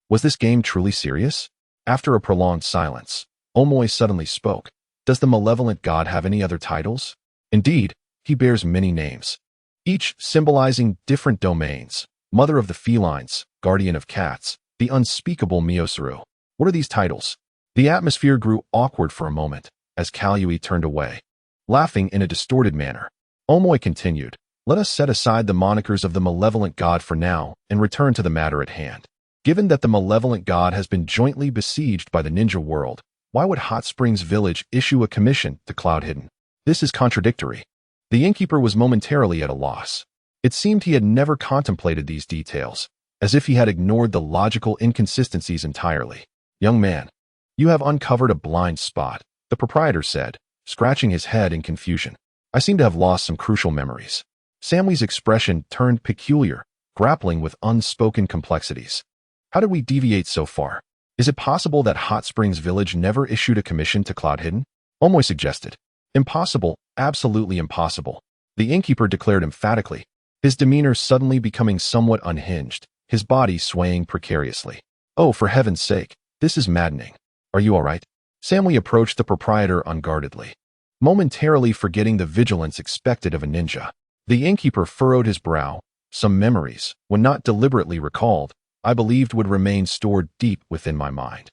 Was this game truly serious? After a prolonged silence, Omoi suddenly spoke. Does the malevolent god have any other titles? Indeed, he bears many names, each symbolizing different domains. Mother of the felines, guardian of cats, the unspeakable Miosuru. What are these titles? The atmosphere grew awkward for a moment, as Kalui turned away, laughing in a distorted manner. Omoi continued, let us set aside the monikers of the malevolent god for now and return to the matter at hand. Given that the malevolent god has been jointly besieged by the ninja world, why would Hot Springs Village issue a commission to Cloud Hidden? This is contradictory. The innkeeper was momentarily at a loss. It seemed he had never contemplated these details, as if he had ignored the logical inconsistencies entirely. Young man, you have uncovered a blind spot, the proprietor said, scratching his head in confusion. I seem to have lost some crucial memories. Samui's expression turned peculiar, grappling with unspoken complexities. How did we deviate so far? Is it possible that Hot Springs Village never issued a commission to Cloud Hidden? Omoi suggested. Impossible, absolutely impossible, the innkeeper declared emphatically, his demeanor suddenly becoming somewhat unhinged, his body swaying precariously. Oh, for heaven's sake, this is maddening. Are you all right? Samui approached the proprietor unguardedly, momentarily forgetting the vigilance expected of a ninja. The innkeeper furrowed his brow. Some memories, when not deliberately recalled, I believed would remain stored deep within my mind.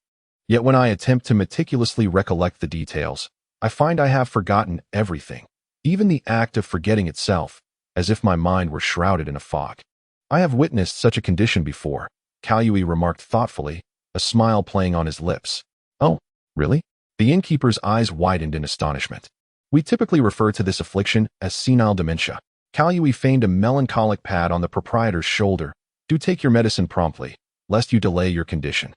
Yet when I attempt to meticulously recollect the details, I find I have forgotten everything, even the act of forgetting itself, as if my mind were shrouded in a fog. I have witnessed such a condition before, Kalui remarked thoughtfully, a smile playing on his lips. Oh, really? The innkeeper's eyes widened in astonishment. We typically refer to this affliction as senile dementia. Kalui feigned a melancholic pat on the proprietor's shoulder. Do take your medicine promptly, lest you delay your condition.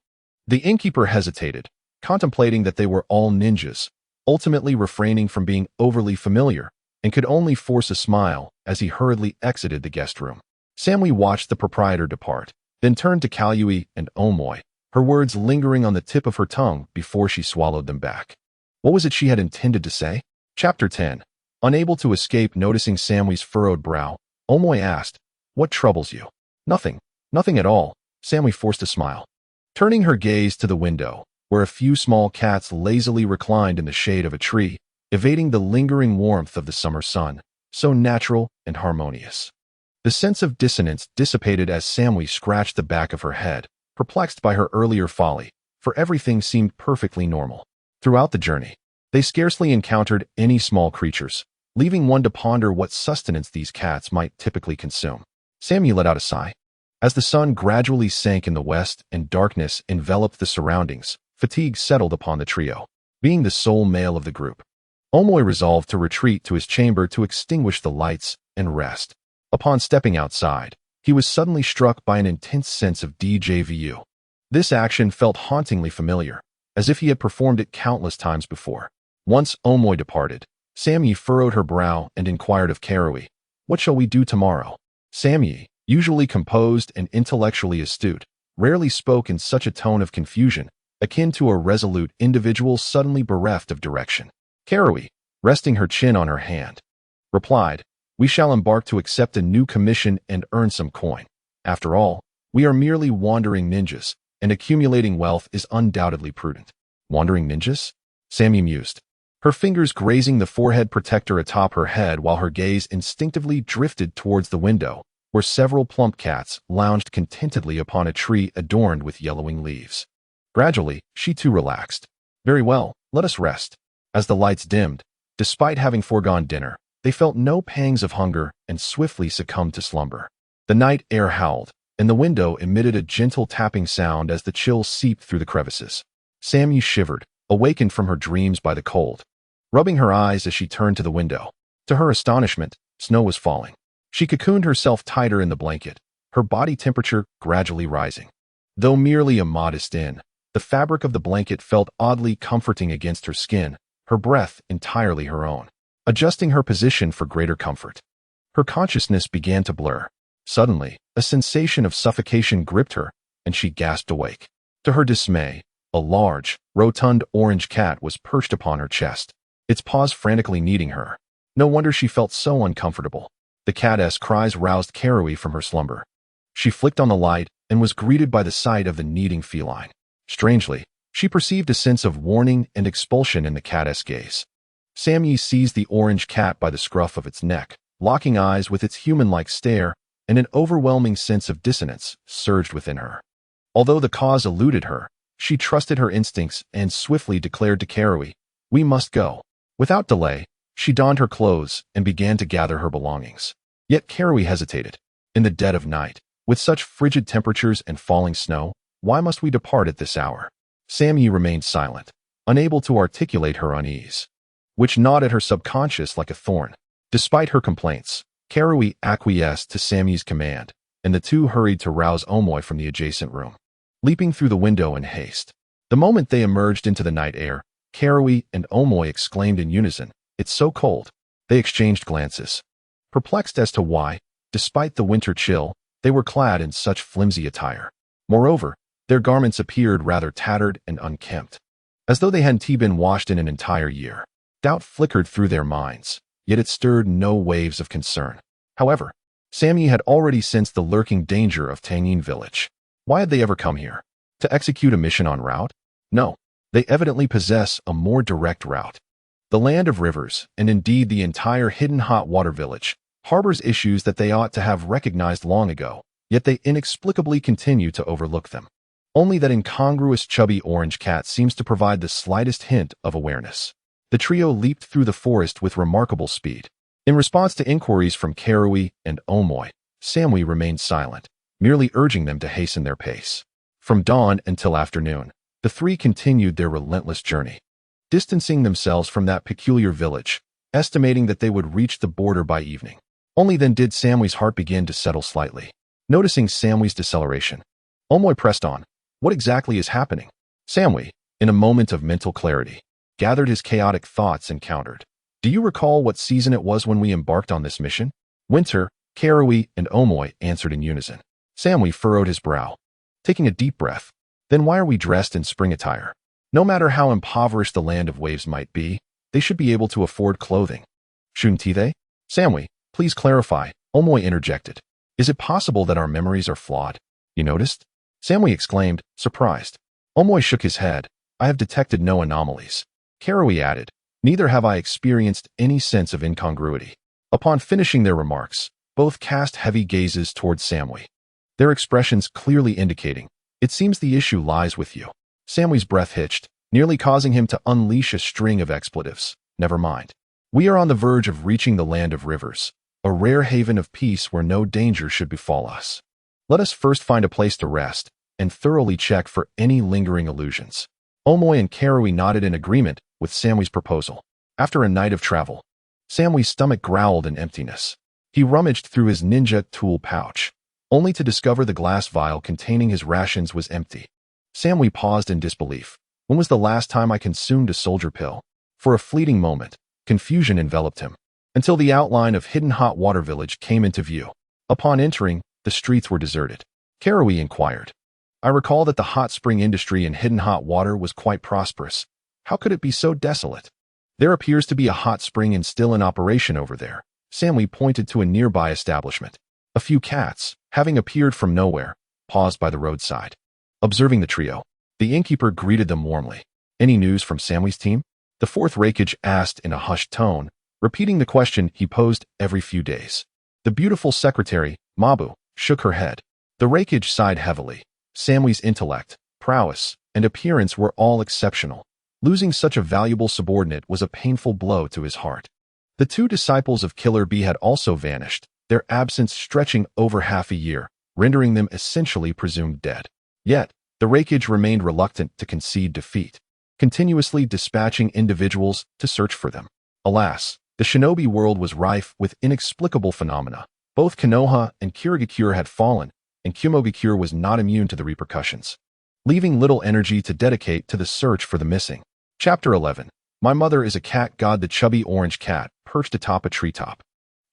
The innkeeper hesitated, contemplating that they were all ninjas, ultimately refraining from being overly familiar, and could only force a smile as he hurriedly exited the guest room. Samui watched the proprietor depart, then turned to Kalui and Omoi, her words lingering on the tip of her tongue before she swallowed them back. What was it she had intended to say? Chapter 10. Unable to escape noticing Samui's furrowed brow, Omoi asked, What troubles you? Nothing. Nothing at all, Samui forced a smile. Turning her gaze to the window, where a few small cats lazily reclined in the shade of a tree, evading the lingering warmth of the summer sun, so natural and harmonious. The sense of dissonance dissipated as Samui scratched the back of her head, perplexed by her earlier folly, for everything seemed perfectly normal. Throughout the journey, they scarcely encountered any small creatures, leaving one to ponder what sustenance these cats might typically consume. Sammy let out a sigh. As the sun gradually sank in the west and darkness enveloped the surroundings, fatigue settled upon the trio. Being the sole male of the group, Omoy resolved to retreat to his chamber to extinguish the lights and rest. Upon stepping outside, he was suddenly struck by an intense sense of déjà vu. This action felt hauntingly familiar, as if he had performed it countless times before. Once Omoy departed, Sammy furrowed her brow and inquired of Karui, "What shall we do tomorrow?" Sammy, usually composed and intellectually astute, rarely spoke in such a tone of confusion, akin to a resolute individual suddenly bereft of direction. Karui, resting her chin on her hand, replied, "We shall embark to accept a new commission and earn some coin. After all, we are merely wandering ninjas, and accumulating wealth is undoubtedly prudent." Wandering ninjas? Sammy mused, her fingers grazing the forehead protector atop her head while her gaze instinctively drifted towards the window, where several plump cats lounged contentedly upon a tree adorned with yellowing leaves. Gradually, she too relaxed. "Very well, let us rest." As the lights dimmed, despite having foregone dinner, they felt no pangs of hunger and swiftly succumbed to slumber. The night air howled, and the window emitted a gentle tapping sound as the chill seeped through the crevices. Sammy shivered, awakened from her dreams by the cold, rubbing her eyes as she turned to the window. To her astonishment, snow was falling. She cocooned herself tighter in the blanket, her body temperature gradually rising. Though merely a modest inn, the fabric of the blanket felt oddly comforting against her skin, her breath entirely her own. Adjusting her position for greater comfort, her consciousness began to blur. Suddenly, a sensation of suffocation gripped her, and she gasped awake. To her dismay, a large, rotund orange cat was perched upon her chest, its paws frantically kneading her. No wonder she felt so uncomfortable. The cat's cries roused Karui from her slumber. She flicked on the light and was greeted by the sight of the kneading feline. Strangely, she perceived a sense of warning and expulsion in the cat's gaze. Sammy seized the orange cat by the scruff of its neck, locking eyes with its human-like stare, and an overwhelming sense of dissonance surged within her. Although the cause eluded her, she trusted her instincts and swiftly declared to Karui, "We must go." Without delay, she donned her clothes and began to gather her belongings. Yet Karui hesitated. In the dead of night, with such frigid temperatures and falling snow, why must we depart at this hour? Sammy remained silent, unable to articulate her unease, which gnawed at her subconscious like a thorn. Despite her complaints, Karui acquiesced to Sammy's command, and the two hurried to rouse Omoy from the adjacent room, leaping through the window in haste. The moment they emerged into the night air, Karui and Omoy exclaimed in unison, "It's so cold." They exchanged glances, perplexed as to why, despite the winter chill, they were clad in such flimsy attire. Moreover, their garments appeared rather tattered and unkempt, as though they hadn't been washed in an entire year. Doubt flickered through their minds, yet it stirred no waves of concern. However, Sammy had already sensed the lurking danger of Tangin village. Why had they ever come here? To execute a mission en route? No, they evidently possess a more direct route. The land of rivers, and indeed the entire hidden hot water village, harbors issues that they ought to have recognized long ago, yet they inexplicably continue to overlook them. Only that incongruous chubby orange cat seems to provide the slightest hint of awareness. The trio leaped through the forest with remarkable speed. In response to inquiries from Karui and Omoy, Sammy remained silent, merely urging them to hasten their pace. From dawn until afternoon, the three continued their relentless journey, distancing themselves from that peculiar village, estimating that they would reach the border by evening. Only then did Sammy's heart begin to settle slightly. Noticing Sammy's deceleration, Omoy pressed on. "What exactly is happening?" Sammy, in a moment of mental clarity, gathered his chaotic thoughts and countered. "Do you recall what season it was when we embarked on this mission?" "Winter," Karui and Omoy answered in unison. Sammy furrowed his brow, taking a deep breath. "Then why are we dressed in spring attire? No matter how impoverished the land of waves might be, they should be able to afford clothing." "Shouldn't they?" "Sammy, please clarify," Omoy interjected. "Is it possible that our memories are flawed?" "You noticed?" Sammy exclaimed, surprised. Omoy shook his head. "I have detected no anomalies." Karui added, "Neither have I experienced any sense of incongruity." Upon finishing their remarks, both cast heavy gazes towards Sammy, their expressions clearly indicating, "It seems the issue lies with you." Sammy's breath hitched, nearly causing him to unleash a string of expletives. "Never mind. We are on the verge of reaching the land of rivers, a rare haven of peace where no danger should befall us. Let us first find a place to rest and thoroughly check for any lingering illusions. Omoy and Karui nodded in agreement with Samui's proposal. After a night of travel, Samui's stomach growled in emptiness. He rummaged through his ninja tool pouch, only to discover the glass vial containing his rations was empty. Samui paused in disbelief. When was the last time I consumed a soldier pill? For a fleeting moment, confusion enveloped him, until the outline of Hidden Hot Water Village came into view. Upon entering, the streets were deserted. Karui inquired. I recall that the hot spring industry in Hidden Hot Water was quite prosperous. How could it be so desolate? There appears to be a hot spring and still in operation over there. Samui pointed to a nearby establishment. A few cats, having appeared from nowhere, paused by the roadside. Observing the trio, the innkeeper greeted them warmly. Any news from Samui's team? The fourth Reikage asked in a hushed tone, repeating the question he posed every few days. The beautiful secretary, Mabu, shook her head. The Reikage sighed heavily. Samui's intellect, prowess, and appearance were all exceptional. Losing such a valuable subordinate was a painful blow to his heart. The two disciples of Killer Bee had also vanished, their absence stretching over half a year, rendering them essentially presumed dead. Yet, the Reikage remained reluctant to concede defeat, continuously dispatching individuals to search for them. Alas, the shinobi world was rife with inexplicable phenomena. Both Konoha and Kirigakure had fallen, and Kumogakure was not immune to the repercussions, leaving little energy to dedicate to the search for the missing. Chapter 11. My mother is a cat god. The chubby orange cat perched atop a treetop,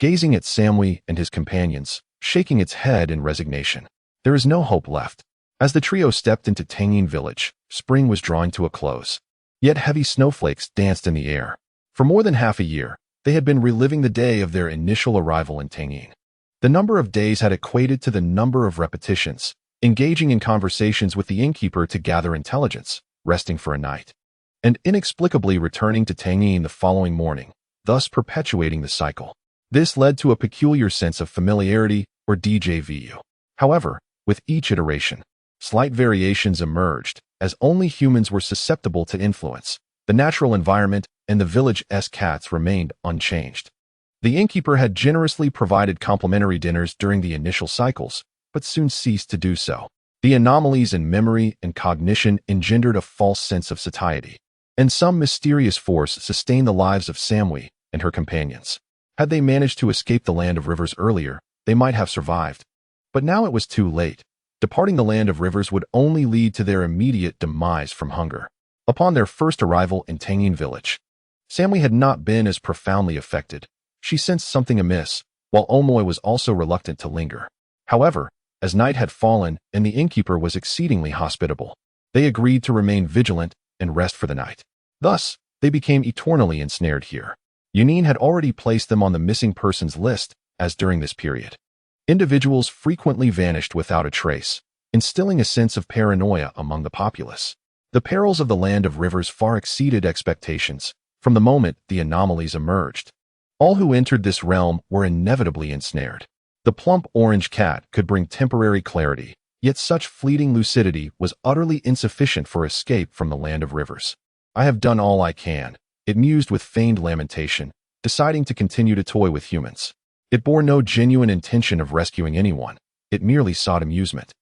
gazing at Samui and his companions, shaking its head in resignation. There is no hope left. As the trio stepped into Tangin village, spring was drawing to a close. Yet heavy snowflakes danced in the air. For more than half a year, they had been reliving the day of their initial arrival in Tangin. The number of days had equated to the number of repetitions, engaging in conversations with the innkeeper to gather intelligence, resting for a night, and inexplicably returning to Tangin the following morning, thus perpetuating the cycle. This led to a peculiar sense of familiarity or déjà vu. However, with each iteration, slight variations emerged, as only humans were susceptible to influence. The natural environment and the village's cats remained unchanged. The innkeeper had generously provided complimentary dinners during the initial cycles, but soon ceased to do so. The anomalies in memory and cognition engendered a false sense of satiety, and some mysterious force sustained the lives of Samui and her companions. Had they managed to escape the land of rivers earlier, they might have survived. But now it was too late. Departing the land of rivers would only lead to their immediate demise from hunger. Upon their first arrival in Tangin village, Samui had not been as profoundly affected. She sensed something amiss, while Omoy was also reluctant to linger. However, as night had fallen and the innkeeper was exceedingly hospitable, they agreed to remain vigilant and rest for the night. Thus, they became eternally ensnared here. Yunin had already placed them on the missing persons list, as during this period, individuals frequently vanished without a trace, instilling a sense of paranoia among the populace. The perils of the land of rivers far exceeded expectations. From the moment the anomalies emerged, all who entered this realm were inevitably ensnared. The plump orange cat could bring temporary clarity, yet such fleeting lucidity was utterly insufficient for escape from the land of rivers. I have done all I can, it mused with feigned lamentation, deciding to continue to toy with humans. It bore no genuine intention of rescuing anyone, it merely sought amusement.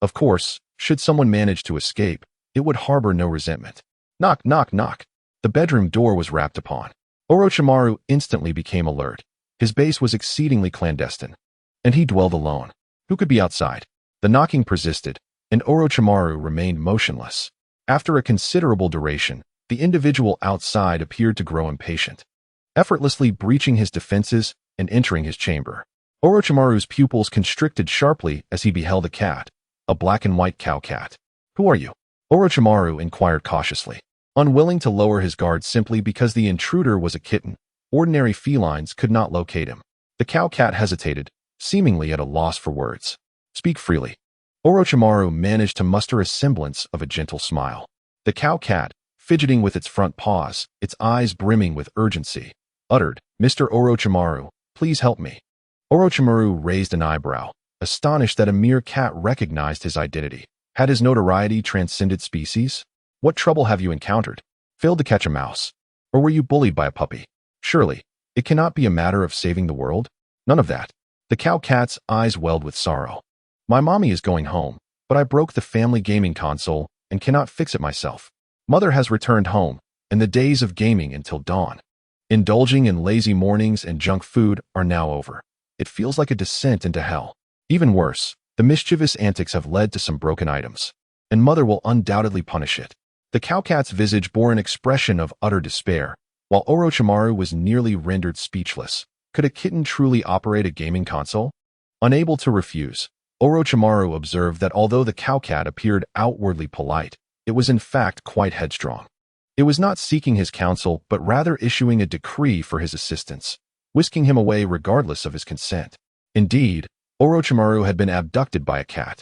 Of course, should someone manage to escape, it would harbor no resentment. Knock, knock, knock. The bedroom door was rapped upon. Orochimaru instantly became alert. His base was exceedingly clandestine, and he dwelled alone. Who could be outside? The knocking persisted, and Orochimaru remained motionless. After a considerable duration, the individual outside appeared to grow impatient, effortlessly breaching his defenses and entering his chamber. Orochimaru's pupils constricted sharply as he beheld a cat, a black and white cow cat. Who are you? Orochimaru inquired cautiously, unwilling to lower his guard simply because the intruder was a kitten. Ordinary felines could not locate him. The cow cat hesitated, seemingly at a loss for words. Speak freely. Orochimaru managed to muster a semblance of a gentle smile. The cow cat, fidgeting with its front paws, its eyes brimming with urgency, uttered, Mr. Orochimaru, please help me. Orochimaru raised an eyebrow, astonished that a mere cat recognized his identity. Had his notoriety transcended species? What trouble have you encountered? Failed to catch a mouse? Or were you bullied by a puppy? Surely, It cannot be a matter of saving the world? None of that. The cow cat's eyes welled with sorrow. My mommy is going home, but I broke the family gaming console and cannot fix it myself. Mother has returned home, and the days of gaming until dawn. Indulging in lazy mornings and junk food are now over. It feels like a descent into hell. Even worse, the mischievous antics have led to some broken items, and Mother will undoubtedly punish it. The cowcat's visage bore an expression of utter despair, while Orochimaru was nearly rendered speechless. Could a kitten truly operate a gaming console? Unable to refuse, Orochimaru observed that although the cowcat appeared outwardly polite, it was in fact quite headstrong. It was not seeking his counsel, but rather issuing a decree for his assistance, whisking him away regardless of his consent. Indeed, Orochimaru had been abducted by a cat.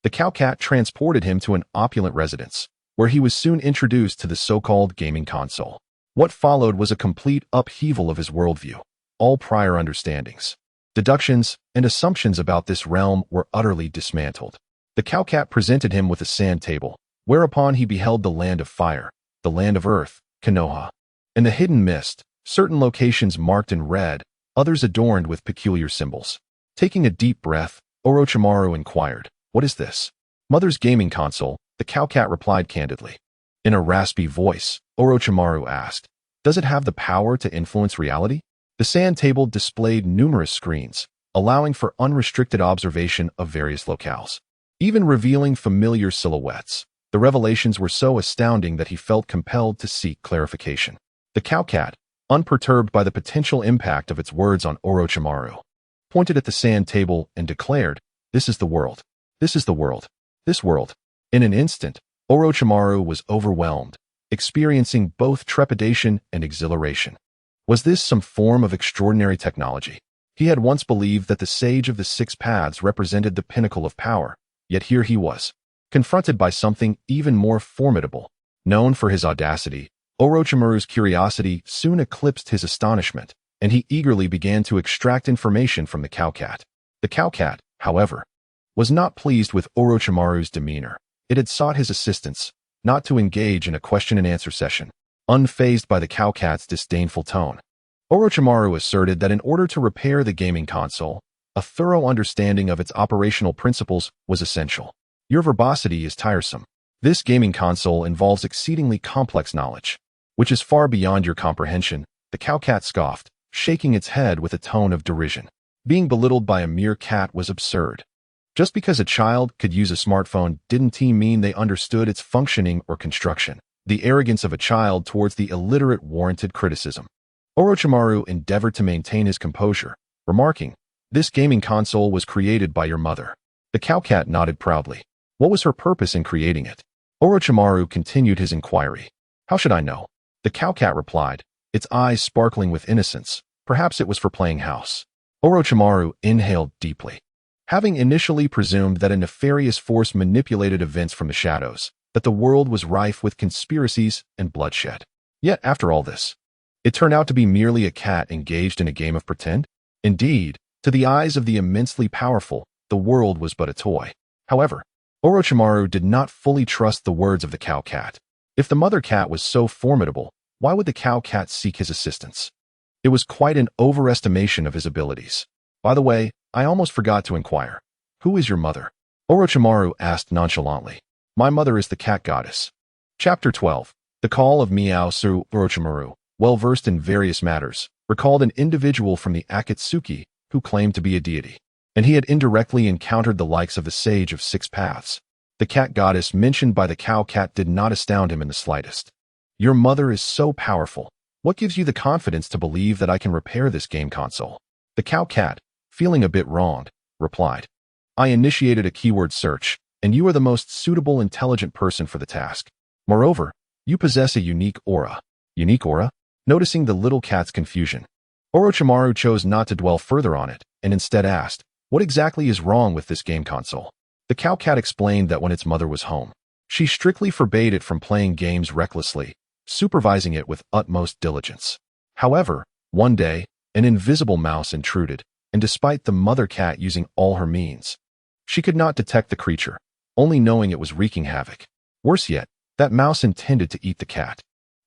The cowcat transported him to an opulent residence, where he was soon introduced to the so-called gaming console. What followed was a complete upheaval of his worldview. All prior understandings, deductions, and assumptions about this realm were utterly dismantled. The cowcat presented him with a sand table, whereupon he beheld the land of fire, the land of earth, Konoha, and the hidden mist, certain locations marked in red, others adorned with peculiar symbols. Taking a deep breath, Orochimaru inquired, "What is this?" "Mother's gaming console," the cowcat replied candidly. In a raspy voice, Orochimaru asked, "Does it have the power to influence reality?" The sand table displayed numerous screens, allowing for unrestricted observation of various locales, even revealing familiar silhouettes. The revelations were so astounding that he felt compelled to seek clarification. The cowcat, unperturbed by the potential impact of its words on Orochimaru, pointed at the sand table and declared, "This is the world. This is the world. This world." In an instant, Orochimaru was overwhelmed, experiencing both trepidation and exhilaration. Was this some form of extraordinary technology? He had once believed that the Sage of the Six Paths represented the pinnacle of power, yet here he was, confronted by something even more formidable. Known for his audacity, Orochimaru's curiosity soon eclipsed his astonishment, and he eagerly began to extract information from the cowcat. The cowcat, however, was not pleased with Orochimaru's demeanor. It had sought his assistance, not to engage in a question-and-answer session. Unfazed by the cowcat's disdainful tone, Orochimaru asserted that in order to repair the gaming console, a thorough understanding of its operational principles was essential. "Your verbosity is tiresome. This gaming console involves exceedingly complex knowledge, which is far beyond your comprehension," the cowcat scoffed, shaking its head with a tone of derision. Being belittled by a mere cat was absurd. Just because a child could use a smartphone didn't mean they understood its functioning or construction. The arrogance of a child towards the illiterate warranted criticism. Orochimaru endeavored to maintain his composure, remarking, "This gaming console was created by your mother." The cowcat nodded proudly. What was her purpose in creating it? Orochimaru continued his inquiry. "How should I know?" The cowcat replied, its eyes sparkling with innocence. "Perhaps it was for playing house." Orochimaru inhaled deeply. Having initially presumed that a nefarious force manipulated events from the shadows, that the world was rife with conspiracies and bloodshed. Yet, after all this, it turned out to be merely a cat engaged in a game of pretend? Indeed, to the eyes of the immensely powerful, the world was but a toy. However, Orochimaru did not fully trust the words of the cowcat. If the mother cat was so formidable, why would the cowcat seek his assistance? It was quite an overestimation of his abilities. "By the way, I almost forgot to inquire. Who is your mother?" Orochimaru asked nonchalantly. "My mother is the cat goddess." Chapter 12. The Call of Miao-Su. Orochimaru, well-versed in various matters, recalled an individual from the Akatsuki who claimed to be a deity, and he had indirectly encountered the likes of the Sage of Six Paths. The cat goddess mentioned by the cowcat did not astound him in the slightest. "Your mother is so powerful. What gives you the confidence to believe that I can repair this game console?" The cowcat, feeling a bit wronged, replied, "I initiated a keyword search, and you are the most suitable intelligent person for the task. Moreover, you possess a unique aura." "Unique aura?" Noticing the little cat's confusion, Orochimaru chose not to dwell further on it, and instead asked, "What exactly is wrong with this game console?" The cowcat explained that when its mother was home, she strictly forbade it from playing games recklessly, supervising it with utmost diligence. However, one day, an invisible mouse intruded, and despite the mother cat using all her means, she could not detect the creature, only knowing it was wreaking havoc. Worse yet, that mouse intended to eat the cat.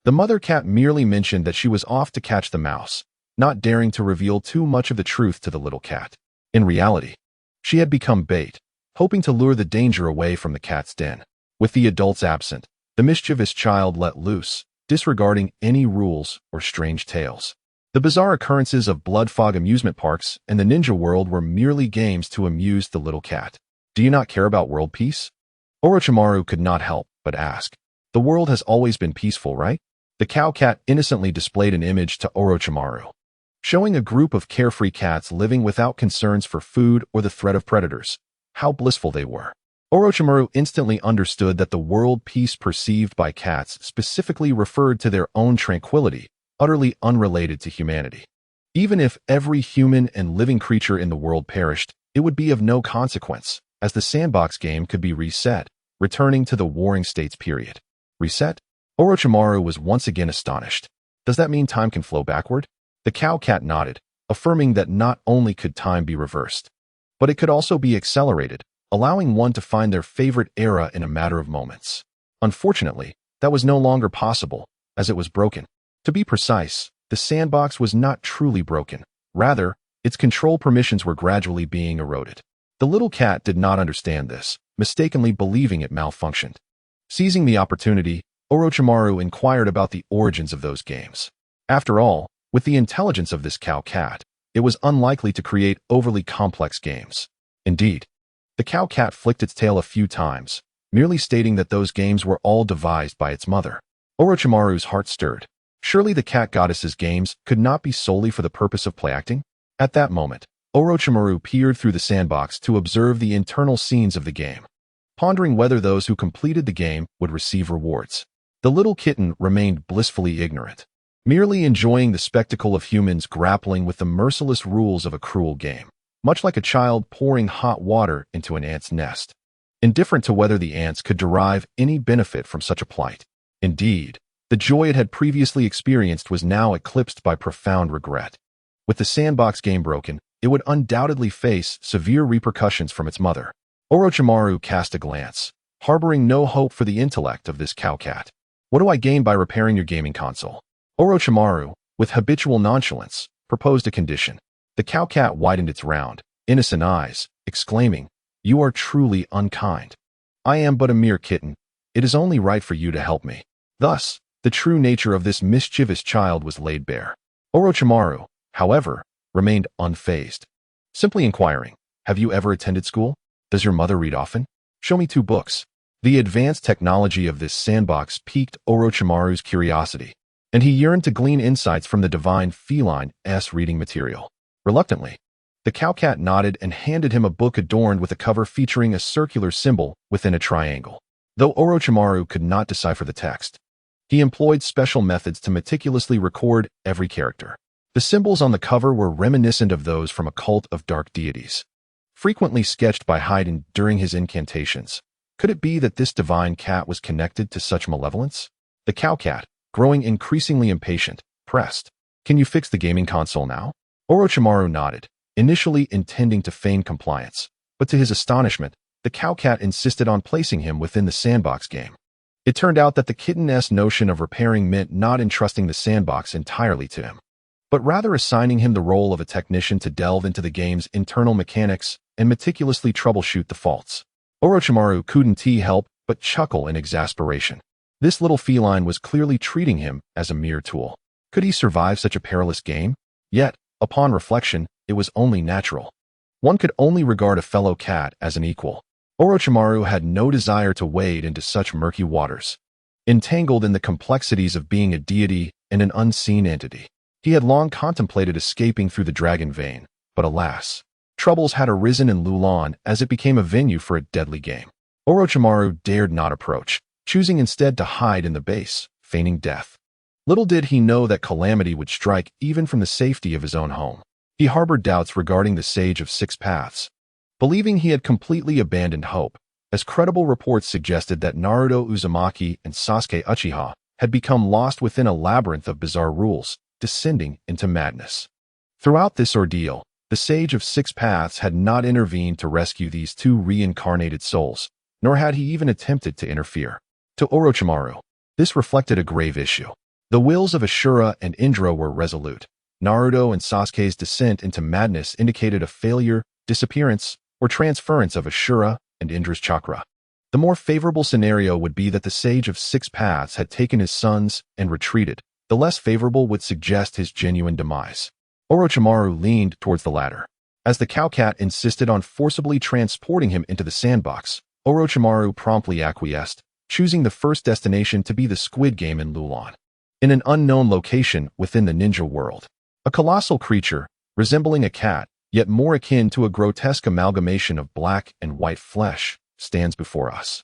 The mother cat merely mentioned that she was off to catch the mouse, not daring to reveal too much of the truth to the little cat. In reality, she had become bait, hoping to lure the danger away from the cat's den. With the adults absent, the mischievous child let loose, disregarding any rules or strange tales. The bizarre occurrences of blood fog amusement parks and the ninja world were merely games to amuse the little cat. Do you not care about world peace? Orochimaru could not help but ask. The world has always been peaceful, right? The cow cat innocently displayed an image to Orochimaru, showing a group of carefree cats living without concerns for food or the threat of predators. How blissful they were. Orochimaru instantly understood that the world peace perceived by cats specifically referred to their own tranquility, utterly unrelated to humanity. Even if every human and living creature in the world perished, it would be of no consequence, as the sandbox game could be reset, returning to the Warring States period. Reset? Orochimaru was once again astonished. Does that mean time can flow backward? The cow cat nodded, affirming that not only could time be reversed, but it could also be accelerated, allowing one to find their favorite era in a matter of moments. Unfortunately, that was no longer possible, as it was broken. To be precise, the sandbox was not truly broken. Rather, its control permissions were gradually being eroded. The little cat did not understand this, mistakenly believing it malfunctioned. Seizing the opportunity, Orochimaru inquired about the origins of those games. After all, with the intelligence of this cow cat, it was unlikely to create overly complex games. Indeed, the cow cat flicked its tail a few times, merely stating that those games were all devised by its mother. Orochimaru's heart stirred. Surely the cat goddess's games could not be solely for the purpose of play-acting? At that moment, Orochimaru peered through the sandbox to observe the internal scenes of the game, pondering whether those who completed the game would receive rewards. The little kitten remained blissfully ignorant, merely enjoying the spectacle of humans grappling with the merciless rules of a cruel game, much like a child pouring hot water into an ant's nest, indifferent to whether the ants could derive any benefit from such a plight. Indeed, the joy it had previously experienced was now eclipsed by profound regret. With the sandbox game broken, it would undoubtedly face severe repercussions from its mother. Orochimaru cast a glance, harboring no hope for the intellect of this cow cat. What do I gain by repairing your gaming console? Orochimaru, with habitual nonchalance, proposed a condition. The cow cat widened its round, innocent eyes, exclaiming, "You are truly unkind. I am but a mere kitten. It is only right for you to help me." Thus, the true nature of this mischievous child was laid bare. Orochimaru, however, remained unfazed, simply inquiring, "Have you ever attended school? Does your mother read often? Show me 2 books." The advanced technology of this sandbox piqued Orochimaru's curiosity, and he yearned to glean insights from the divine feline's reading material. Reluctantly, the cow cat nodded and handed him a book adorned with a cover featuring a circular symbol within a triangle. Though Orochimaru could not decipher the text, he employed special methods to meticulously record every character. The symbols on the cover were reminiscent of those from a cult of dark deities, frequently sketched by Haydn during his incantations. Could it be that this divine cat was connected to such malevolence? The cow cat, growing increasingly impatient, pressed, "Can you fix the gaming console now?" Orochimaru nodded, initially intending to feign compliance, but to his astonishment, the cow cat insisted on placing him within the sandbox game. It turned out that the kitten's notion of repairing meant not entrusting the sandbox entirely to him, but rather assigning him the role of a technician to delve into the game's internal mechanics and meticulously troubleshoot the faults. Orochimaru couldn't help but chuckle in exasperation. This little feline was clearly treating him as a mere tool. Could he survive such a perilous game? Yet, upon reflection, it was only natural. One could only regard a fellow cat as an equal. Orochimaru had no desire to wade into such murky waters, entangled in the complexities of being a deity and an unseen entity. He had long contemplated escaping through the dragon vein, but alas, troubles had arisen in Lulan as it became a venue for a deadly game. Orochimaru dared not approach, choosing instead to hide in the base, feigning death. Little did he know that calamity would strike even from the safety of his own home. He harbored doubts regarding the Sage of Six Paths, believing he had completely abandoned hope, as credible reports suggested that Naruto Uzumaki and Sasuke Uchiha had become lost within a labyrinth of bizarre rules, descending into madness. Throughout this ordeal, the Sage of Six Paths had not intervened to rescue these 2 reincarnated souls, nor had he even attempted to interfere. To Orochimaru, this reflected a grave issue. The wills of Ashura and Indra were resolute, Naruto and Sasuke's descent into madness indicated a failure, disappearance, or transference of Ashura and Indra's chakra. The more favorable scenario would be that the Sage of Six Paths had taken his sons and retreated. The less favorable would suggest his genuine demise. Orochimaru leaned towards the latter. As the cowcat insisted on forcibly transporting him into the sandbox, Orochimaru promptly acquiesced, choosing the first destination to be the Squid Game in Lulan. In an unknown location within the ninja world, a colossal creature, resembling a cat, yet more akin to a grotesque amalgamation of black and white flesh, stands before us.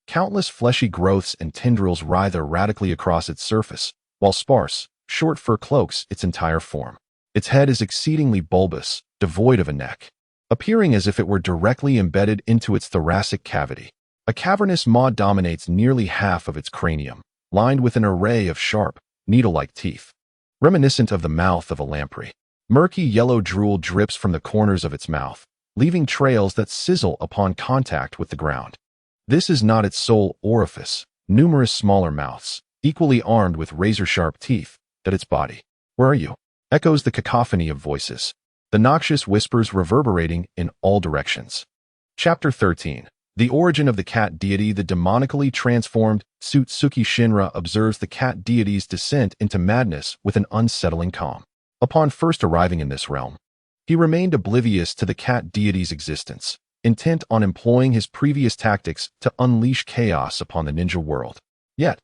Countless fleshy growths and tendrils writhe erratically across its surface, while sparse, short fur cloaks its entire form. Its head is exceedingly bulbous, devoid of a neck, appearing as if it were directly embedded into its thoracic cavity. A cavernous maw dominates nearly half of its cranium, lined with an array of sharp, needle-like teeth, reminiscent of the mouth of a lamprey. Murky yellow drool drips from the corners of its mouth, leaving trails that sizzle upon contact with the ground. This is not its sole orifice. Numerous smaller mouths, equally armed with razor-sharp teeth, that its body. Where are you? Echoes the cacophony of voices, the noxious whispers reverberating in all directions. Chapter 13. The origin of the cat deity. The demonically transformed Tsutsuki Shinra observes the cat deity's descent into madness with an unsettling calm. Upon first arriving in this realm, he remained oblivious to the cat deity's existence, intent on employing his previous tactics to unleash chaos upon the ninja world. Yet,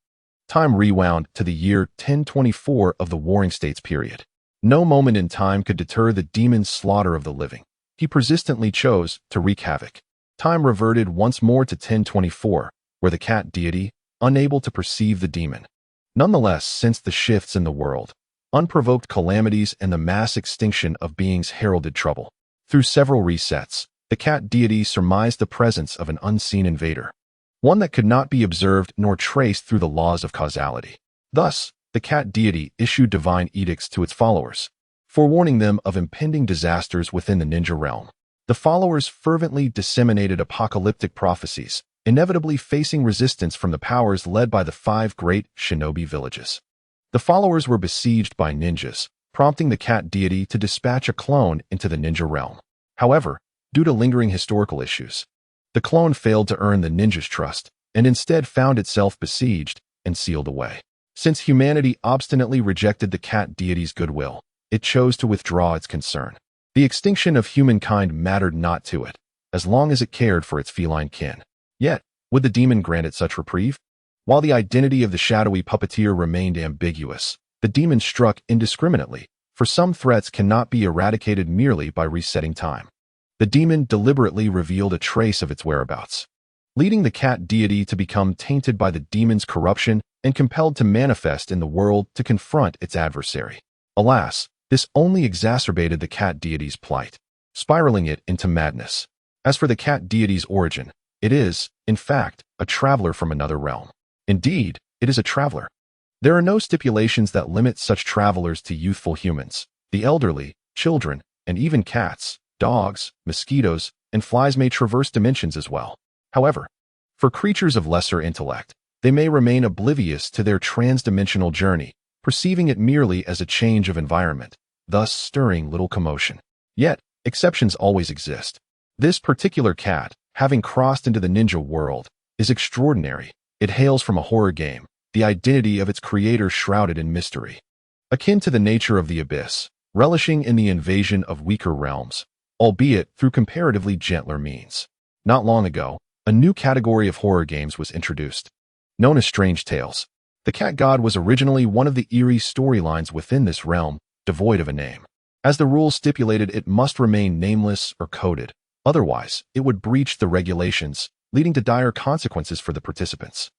time rewound to the year 1024 of the Warring States period. No moment in time could deter the demon's slaughter of the living. He persistently chose to wreak havoc. Time reverted once more to 1024, where the cat deity, unable to perceive the demon. Nonetheless, since the shifts in the world, unprovoked calamities and the mass extinction of beings heralded trouble. Through several resets, the cat deity surmised the presence of an unseen invader, one that could not be observed nor traced through the laws of causality. Thus, the cat deity issued divine edicts to its followers, forewarning them of impending disasters within the ninja realm. The followers fervently disseminated apocalyptic prophecies, inevitably facing resistance from the powers led by the 5 great shinobi villages. The followers were besieged by ninjas, prompting the cat deity to dispatch a clone into the ninja realm. However, due to lingering historical issues, the clone failed to earn the ninjas' trust and instead found itself besieged and sealed away. Since humanity obstinately rejected the cat deity's goodwill, it chose to withdraw its concern. The extinction of humankind mattered not to it, as long as it cared for its feline kin. Yet, would the demon grant it such reprieve? While the identity of the shadowy puppeteer remained ambiguous, the demon struck indiscriminately, for some threats cannot be eradicated merely by resetting time. The demon deliberately revealed a trace of its whereabouts, leading the cat deity to become tainted by the demon's corruption and compelled to manifest in the world to confront its adversary. Alas, this only exacerbated the cat deity's plight, spiraling it into madness. As for the cat deity's origin, it is, in fact, a traveler from another realm. Indeed, it is a traveler. There are no stipulations that limit such travelers to youthful humans. The elderly, children, and even cats, dogs, mosquitoes, and flies may traverse dimensions as well. However, for creatures of lesser intellect, they may remain oblivious to their transdimensional journey, perceiving it merely as a change of environment, thus stirring little commotion. Yet, exceptions always exist. This particular cat, having crossed into the ninja world, is extraordinary. It hails from a horror game, the identity of its creator shrouded in mystery. Akin to the nature of the abyss, relishing in the invasion of weaker realms, albeit through comparatively gentler means. Not long ago, a new category of horror games was introduced, known as Strange Tales. The cat god was originally one of the eerie storylines within this realm, devoid of a name. As the rules stipulated, it must remain nameless or coded. Otherwise, it would breach the regulations, leading to dire consequences for the participants.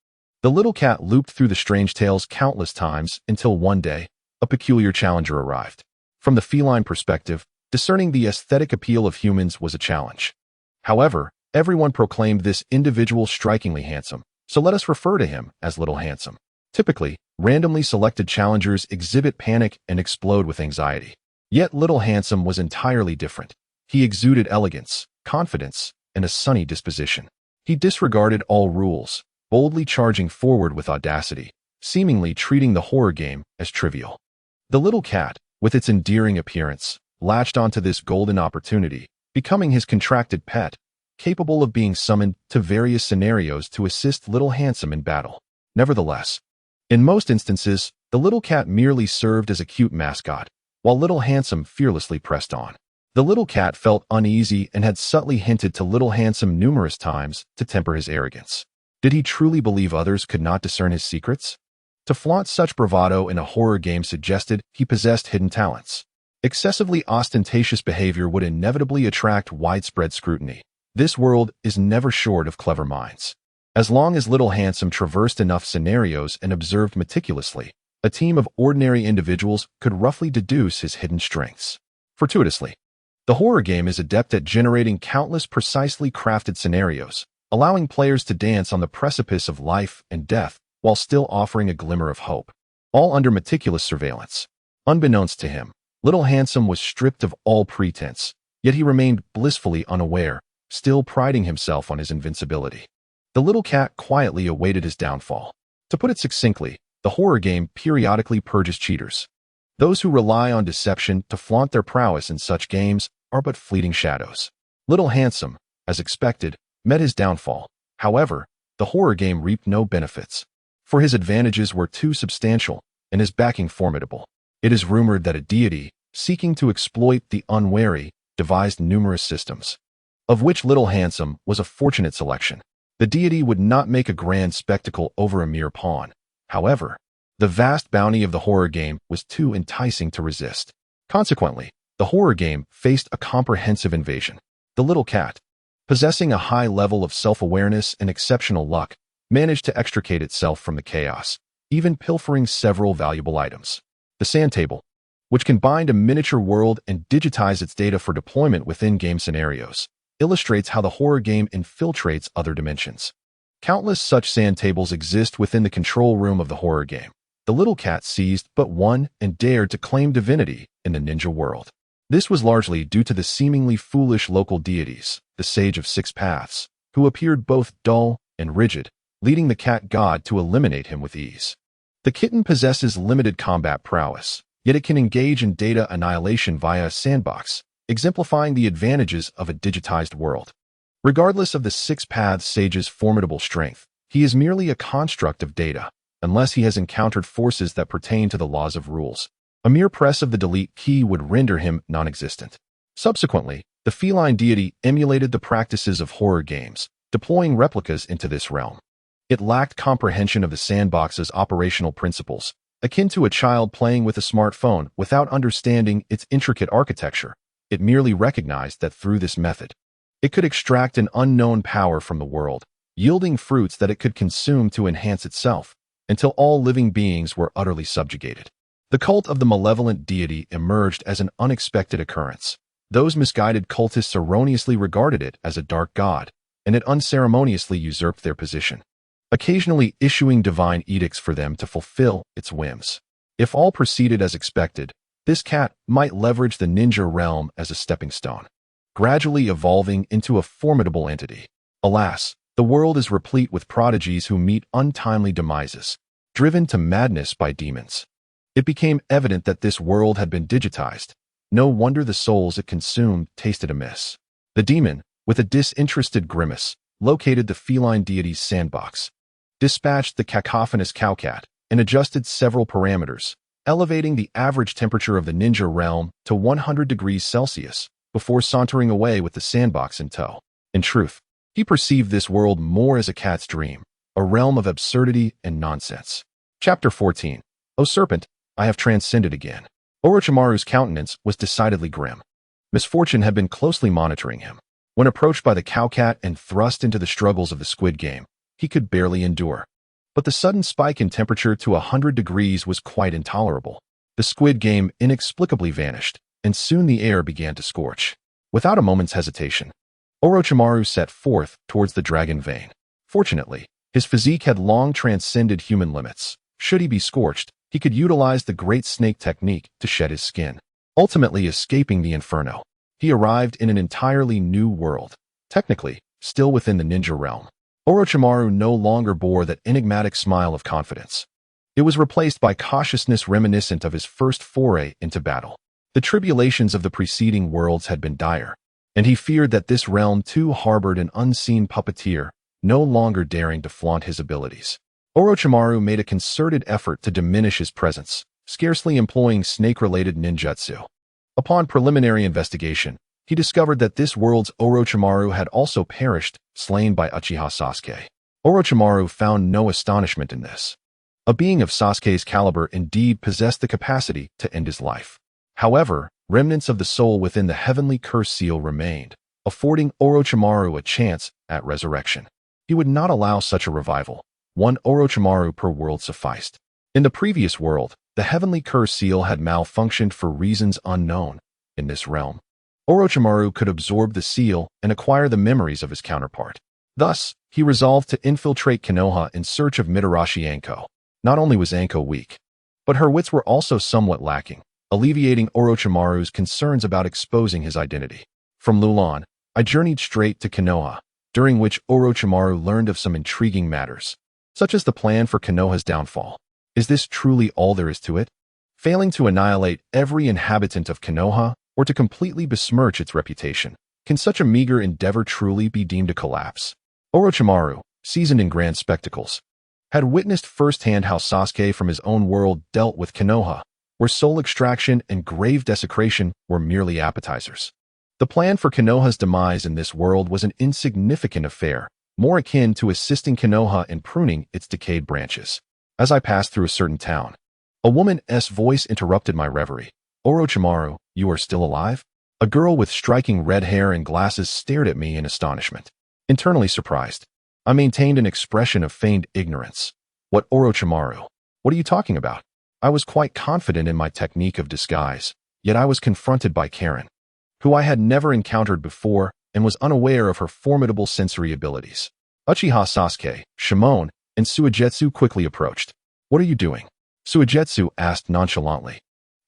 The little cat looped through the Strange Tales countless times until one day, a peculiar challenger arrived. From the feline perspective, discerning the aesthetic appeal of humans was a challenge. However, everyone proclaimed this individual strikingly handsome, so let us refer to him as Little Handsome. Typically, randomly selected challengers exhibit panic and explode with anxiety. Yet Little Handsome was entirely different. He exuded elegance, confidence, and a sunny disposition. He disregarded all rules, boldly charging forward with audacity, seemingly treating the horror game as trivial. The little cat, with its endearing appearance, latched onto this golden opportunity, becoming his contracted pet, capable of being summoned to various scenarios to assist Little Handsome in battle. Nevertheless, in most instances, the little cat merely served as a cute mascot, while Little Handsome fearlessly pressed on. The little cat felt uneasy and had subtly hinted to Little Handsome numerous times to temper his arrogance. Did he truly believe others could not discern his secrets? To flaunt such bravado in a horror game suggested he possessed hidden talents. Excessively ostentatious behavior would inevitably attract widespread scrutiny. This world is never short of clever minds. As long as Little Handsome traversed enough scenarios and observed meticulously, a team of ordinary individuals could roughly deduce his hidden strengths. Fortuitously, the horror game is adept at generating countless precisely crafted scenarios, allowing players to dance on the precipice of life and death while still offering a glimmer of hope, all under meticulous surveillance. Unbeknownst to him, Little Handsome was stripped of all pretense, yet he remained blissfully unaware, still priding himself on his invincibility. The little cat quietly awaited his downfall. To put it succinctly, the horror game periodically purges cheaters. Those who rely on deception to flaunt their prowess in such games are but fleeting shadows. Little Handsome, as expected, met his downfall. However, the horror game reaped no benefits, for his advantages were too substantial and his backing formidable. It is rumored that a deity, seeking to exploit the unwary, devised numerous systems, of which Little Handsome was a fortunate selection. The deity would not make a grand spectacle over a mere pawn. However, the vast bounty of the horror game was too enticing to resist. Consequently, the horror game faced a comprehensive invasion. The little cat, possessing a high level of self-awareness and exceptional luck, managed to extricate itself from the chaos, even pilfering several valuable items. The sand table, which can bind a miniature world and digitize its data for deployment within game scenarios, illustrates how the horror game infiltrates other dimensions. Countless such sand tables exist within the control room of the horror game. The little cat seized but one and dared to claim divinity in the ninja world. This was largely due to the seemingly foolish local deities, the Sage of Six Paths, who appeared both dull and rigid, leading the cat god to eliminate him with ease. The kitten possesses limited combat prowess, yet it can engage in data annihilation via a sandbox, exemplifying the advantages of a digitized world. Regardless of the Six Paths Sage's formidable strength, he is merely a construct of data, unless he has encountered forces that pertain to the laws of rules. A mere press of the delete key would render him non-existent. Subsequently, the feline deity emulated the practices of horror games, deploying replicas into this realm. It lacked comprehension of the sandbox's operational principles, akin to a child playing with a smartphone without understanding its intricate architecture. It merely recognized that through this method, it could extract an unknown power from the world, yielding fruits that it could consume to enhance itself, until all living beings were utterly subjugated. The cult of the malevolent deity emerged as an unexpected occurrence. Those misguided cultists erroneously regarded it as a dark god, and it unceremoniously usurped their position, occasionally issuing divine edicts for them to fulfill its whims. If all proceeded as expected, this cat might leverage the ninja realm as a stepping stone, gradually evolving into a formidable entity. Alas, the world is replete with prodigies who meet untimely demises, driven to madness by demons. It became evident that this world had been digitized. No wonder the souls it consumed tasted amiss. The demon, with a disinterested grimace, located the feline deity's sandbox, dispatched the cacophonous cowcat, and adjusted several parameters, elevating the average temperature of the ninja realm to 100 degrees Celsius before sauntering away with the sandbox in tow. In truth, he perceived this world more as a cat's dream, a realm of absurdity and nonsense. Chapter 14. O Serpent, I have transcended again. Orochimaru's countenance was decidedly grim. Misfortune had been closely monitoring him. When approached by the cowcat and thrust into the struggles of the squid game, he could barely endure. But the sudden spike in temperature to 100 degrees was quite intolerable. The squid game inexplicably vanished, and soon the air began to scorch. Without a moment's hesitation, Orochimaru set forth towards the dragon vein. Fortunately, his physique had long transcended human limits. Should he be scorched, he could utilize the great snake technique to shed his skin, ultimately escaping the inferno. He arrived in an entirely new world, technically still within the ninja realm. Orochimaru no longer bore that enigmatic smile of confidence. It was replaced by cautiousness reminiscent of his first foray into battle. The tribulations of the preceding worlds had been dire, and he feared that this realm too harbored an unseen puppeteer, no longer daring to flaunt his abilities. Orochimaru made a concerted effort to diminish his presence, scarcely employing snake-related ninjutsu. Upon preliminary investigation, he discovered that this world's Orochimaru had also perished, slain by Uchiha Sasuke. Orochimaru found no astonishment in this. A being of Sasuke's caliber indeed possessed the capacity to end his life. However, remnants of the soul within the heavenly curse seal remained, affording Orochimaru a chance at resurrection. He would not allow such a revival. One Orochimaru per world sufficed. In the previous world, the heavenly curse seal had malfunctioned for reasons unknown. In this realm, Orochimaru could absorb the seal and acquire the memories of his counterpart. Thus, he resolved to infiltrate Konoha in search of Mitarashi Anko. Not only was Anko weak, but her wits were also somewhat lacking, alleviating Orochimaru's concerns about exposing his identity. From Lulan, I journeyed straight to Konoha, during which Orochimaru learned of some intriguing matters, such as the plan for Konoha's downfall. Is this truly all there is to it? Failing to annihilate every inhabitant of Konoha, or to completely besmirch its reputation, can such a meager endeavor truly be deemed a collapse? Orochimaru, seasoned in grand spectacles, had witnessed firsthand how Sasuke from his own world dealt with Konoha, where soul extraction and grave desecration were merely appetizers. The plan for Konoha's demise in this world was an insignificant affair, more akin to assisting Konoha in pruning its decayed branches. As I passed through a certain town, a woman's voice interrupted my reverie. Orochimaru, you are still alive? A girl with striking red hair and glasses stared at me in astonishment. Internally surprised, I maintained an expression of feigned ignorance. What Orochimaru? What are you talking about? I was quite confident in my technique of disguise, yet I was confronted by Karen, who I had never encountered before and was unaware of her formidable sensory abilities. Uchiha Sasuke, Shimon, and Suigetsu quickly approached. What are you doing? Suigetsu asked nonchalantly,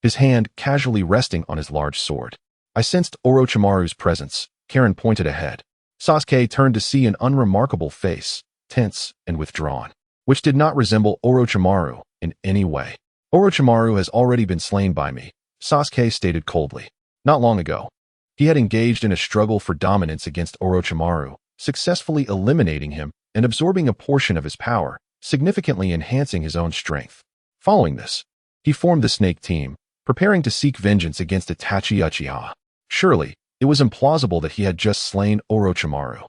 his hand casually resting on his large sword. I sensed Orochimaru's presence. Karen pointed ahead. Sasuke turned to see an unremarkable face, tense and withdrawn, which did not resemble Orochimaru in any way. Orochimaru has already been slain by me, Sasuke stated coldly. Not long ago, he had engaged in a struggle for dominance against Orochimaru, successfully eliminating him and absorbing a portion of his power, significantly enhancing his own strength. Following this, he formed the Snake Team, preparing to seek vengeance against Itachi Uchiha. Surely, it was implausible that he had just slain Orochimaru,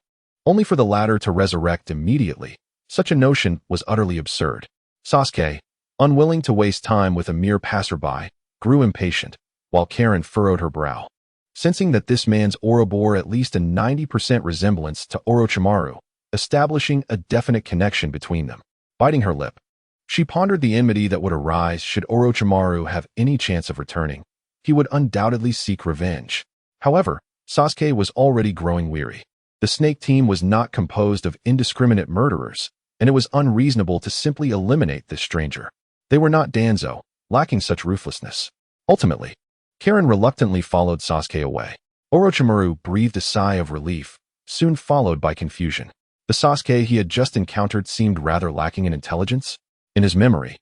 only for the latter to resurrect immediately. Such a notion was utterly absurd. Sasuke, unwilling to waste time with a mere passerby, grew impatient, while Karen furrowed her brow. Sensing that this man's aura bore at least a 90% resemblance to Orochimaru, establishing a definite connection between them. Biting her lip, she pondered the enmity that would arise should Orochimaru have any chance of returning. He would undoubtedly seek revenge. However, Sasuke was already growing weary. The Snake Team was not composed of indiscriminate murderers, and it was unreasonable to simply eliminate this stranger. They were not Danzo, lacking such ruthlessness. Ultimately, Karen reluctantly followed Sasuke away. Orochimaru breathed a sigh of relief, soon followed by confusion. The Sasuke he had just encountered seemed rather lacking in intelligence. In his memory,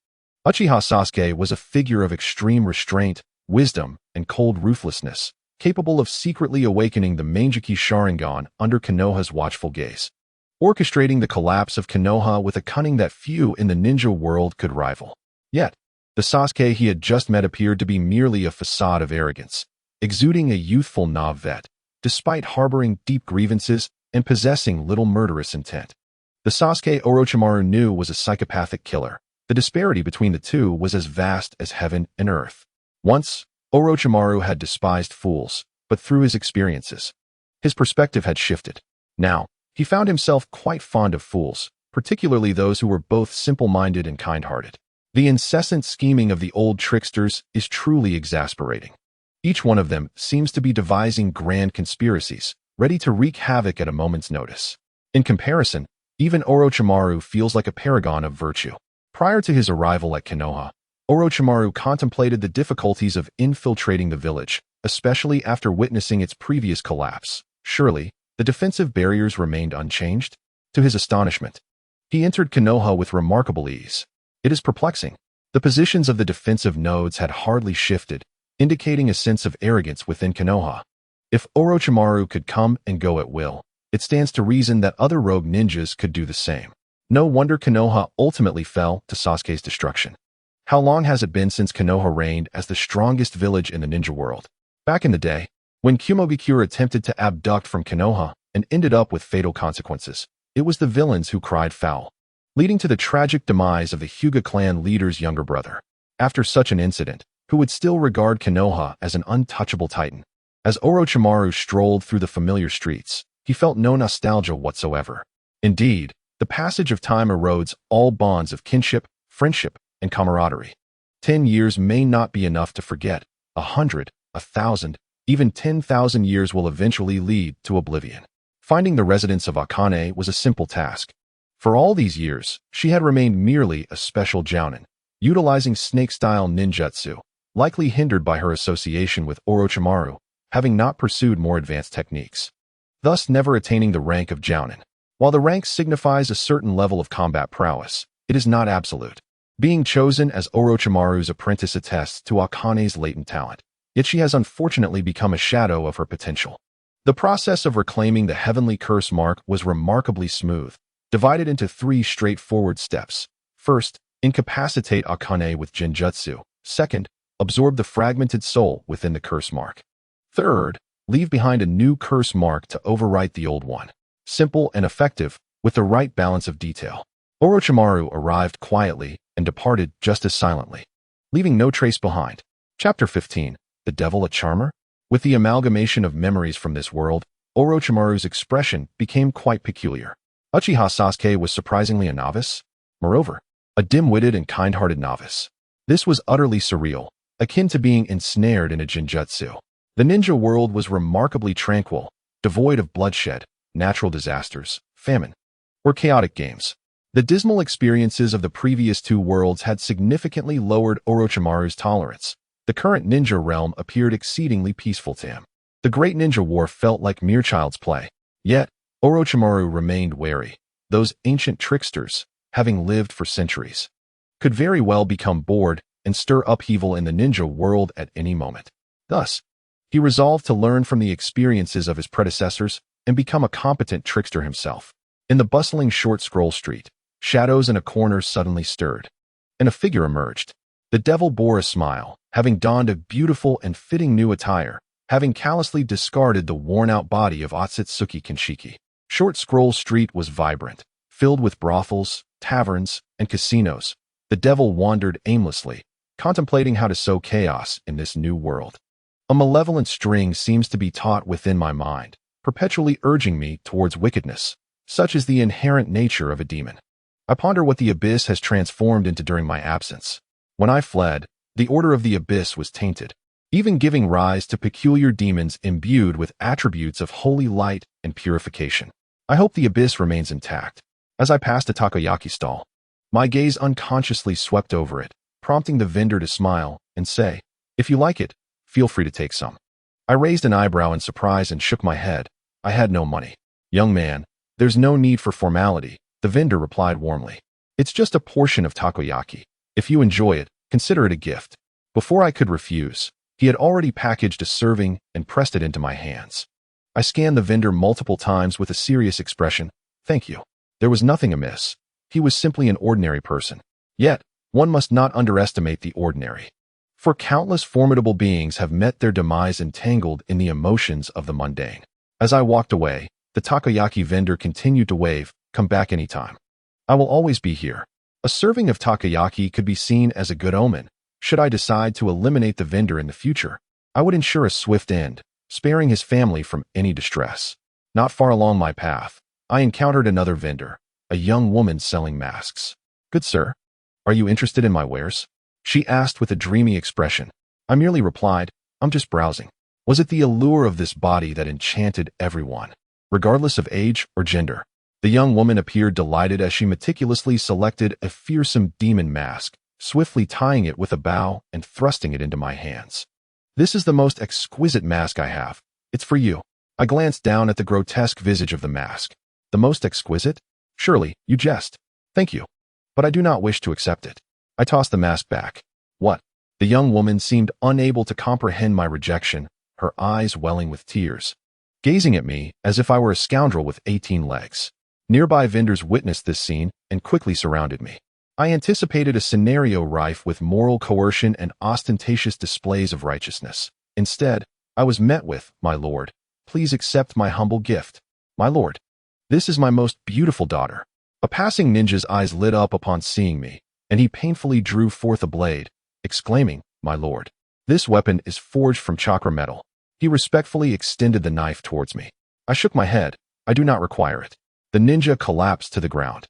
Uchiha Sasuke was a figure of extreme restraint, wisdom, and cold ruthlessness, capable of secretly awakening the Mangekyou Sharingan under Konoha's watchful gaze, orchestrating the collapse of Konoha with a cunning that few in the ninja world could rival. Yet, the Sasuke he had just met appeared to be merely a facade of arrogance, exuding a youthful Nav-vet, despite harboring deep grievances and possessing little murderous intent. The Sasuke Orochimaru knew was a psychopathic killer. The disparity between the two was as vast as heaven and earth. Once, Orochimaru had despised fools, but through his experiences, his perspective had shifted. Now, he found himself quite fond of fools, particularly those who were both simple-minded and kind-hearted. The incessant scheming of the old tricksters is truly exasperating. Each one of them seems to be devising grand conspiracies, ready to wreak havoc at a moment's notice. In comparison, even Orochimaru feels like a paragon of virtue. Prior to his arrival at Konoha, Orochimaru contemplated the difficulties of infiltrating the village, especially after witnessing its previous collapse. Surely, the defensive barriers remained unchanged? To his astonishment, he entered Konoha with remarkable ease. It is perplexing, The positions of the defensive nodes had hardly shifted, indicating a sense of arrogance within Konoha. If Orochimaru could come and go at will, it stands to reason that other rogue ninjas could do the same. No wonder Konoha ultimately fell to Sasuke's destruction. How long has it been since Konoha reigned as the strongest village in the ninja world? Back in the day, when Kumogakure attempted to abduct from Konoha and ended up with fatal consequences, it was the villains who cried foul, leading to the tragic demise of the Hyuga clan leader's younger brother. After such an incident, who would still regard Konoha as an untouchable titan? As Orochimaru strolled through the familiar streets, he felt no nostalgia whatsoever. Indeed, the passage of time erodes all bonds of kinship, friendship, and camaraderie. 10 years may not be enough to forget. 100, 1,000, even 10,000 years will eventually lead to oblivion. Finding the residence of Akane was a simple task. For all these years, she had remained merely a special jounin, utilizing snake-style ninjutsu, likely hindered by her association with Orochimaru, having not pursued more advanced techniques, thus never attaining the rank of jounin. While the rank signifies a certain level of combat prowess, it is not absolute. Being chosen as Orochimaru's apprentice attests to Akane's latent talent, yet she has unfortunately become a shadow of her potential. The process of reclaiming the heavenly curse mark was remarkably smooth, divided into 3 straightforward steps. First, incapacitate Akane with Genjutsu. Second, absorb the fragmented soul within the curse mark. Third, leave behind a new curse mark to overwrite the old one. Simple and effective, with the right balance of detail. Orochimaru arrived quietly and departed just as silently, leaving no trace behind. Chapter 15, The Devil a Charmer? With the amalgamation of memories from this world, Orochimaru's expression became quite peculiar. Uchiha Sasuke was surprisingly a novice. Moreover, a dim-witted and kind-hearted novice. This was utterly surreal, akin to being ensnared in a genjutsu. The ninja world was remarkably tranquil, devoid of bloodshed, natural disasters, famine, or chaotic games. The dismal experiences of the previous 2 worlds had significantly lowered Orochimaru's tolerance. The current ninja realm appeared exceedingly peaceful to him. The great ninja war felt like mere child's play. Yet, Orochimaru remained wary. Those ancient tricksters, having lived for centuries, could very well become bored and stir upheaval in the ninja world at any moment. Thus, he resolved to learn from the experiences of his predecessors and become a competent trickster himself. In the bustling short scroll street, shadows in a corner suddenly stirred, and a figure emerged. The devil bore a smile, having donned a beautiful and fitting new attire, having callously discarded the worn-out body of Otsutsuki Kenshiki. Short Scroll Street was vibrant, filled with brothels, taverns, and casinos. The devil wandered aimlessly, contemplating how to sow chaos in this new world. A malevolent string seems to be taut within my mind, perpetually urging me towards wickedness. Such is the inherent nature of a demon. I ponder what the abyss has transformed into during my absence. When I fled, the order of the abyss was tainted, even giving rise to peculiar demons imbued with attributes of holy light and purification. I hope the abyss remains intact. As I passed a takoyaki stall, my gaze unconsciously swept over it, prompting the vendor to smile and say, "If you like it, feel free to take some." I raised an eyebrow in surprise and shook my head. I had no money. "Young man, there's no need for formality," the vendor replied warmly. "It's just a portion of takoyaki. If you enjoy it, consider it a gift." Before I could refuse, he had already packaged a serving and pressed it into my hands. I scanned the vendor multiple times with a serious expression. "Thank you." There was nothing amiss. He was simply an ordinary person. Yet, one must not underestimate the ordinary. For countless formidable beings have met their demise entangled in the emotions of the mundane. As I walked away, the takoyaki vendor continued to wave, "Come back anytime. I will always be here." A serving of takoyaki could be seen as a good omen. Should I decide to eliminate the vendor in the future, I would ensure a swift end, sparing his family from any distress. Not far along my path, I encountered another vendor, a young woman selling masks. "Good sir, are you interested in my wares?" she asked with a dreamy expression. I merely replied, "I'm just browsing." Was it the allure of this body that enchanted everyone, regardless of age or gender? The young woman appeared delighted as she meticulously selected a fearsome demon mask, swiftly tying it with a bow and thrusting it into my hands. "This is the most exquisite mask I have. It's for you." I glanced down at the grotesque visage of the mask. "The most exquisite? Surely, you jest." "Thank you. But I do not wish to accept it." I tossed the mask back. What? The young woman seemed unable to comprehend my rejection, her eyes welling with tears, gazing at me as if I were a scoundrel with 18 legs. Nearby vendors witnessed this scene and quickly surrounded me. I anticipated a scenario rife with moral coercion and ostentatious displays of righteousness. Instead, I was met with, "My lord, please accept my humble gift. My lord, this is my most beautiful daughter." A passing ninja's eyes lit up upon seeing me, and he painfully drew forth a blade, exclaiming, "My lord, this weapon is forged from chakra metal." He respectfully extended the knife towards me. I shook my head. I do not require it. The ninja collapsed to the ground,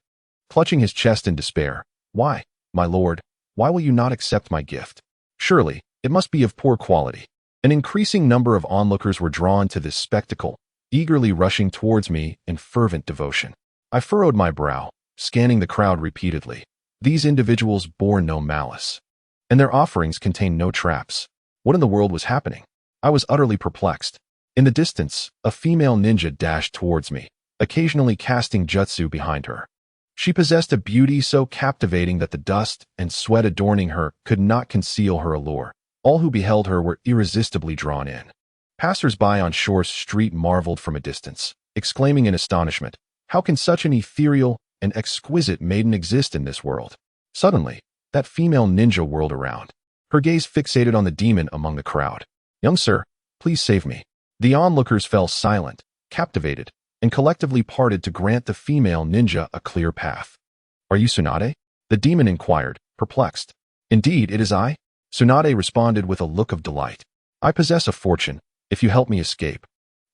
clutching his chest in despair. "Why, my lord, why will you not accept my gift? Surely, it must be of poor quality." An increasing number of onlookers were drawn to this spectacle, eagerly rushing towards me in fervent devotion. I furrowed my brow, scanning the crowd repeatedly. These individuals bore no malice, and their offerings contained no traps. What in the world was happening? I was utterly perplexed. In the distance, a female ninja dashed towards me, occasionally casting jutsu behind her. She possessed a beauty so captivating that the dust and sweat adorning her could not conceal her allure. All who beheld her were irresistibly drawn in. Passers-by on Shore Street marveled from a distance, exclaiming in astonishment, "How can such an ethereal and exquisite maiden exist in this world?" Suddenly, that female ninja whirled around, her gaze fixated on the demon among the crowd. "Young sir, please save me." The onlookers fell silent, captivated, and collectively parted to grant the female ninja a clear path. "Are you Tsunade?" the demon inquired, perplexed. "Indeed, it is I," Tsunade responded with a look of delight. "I possess a fortune. If you help me escape,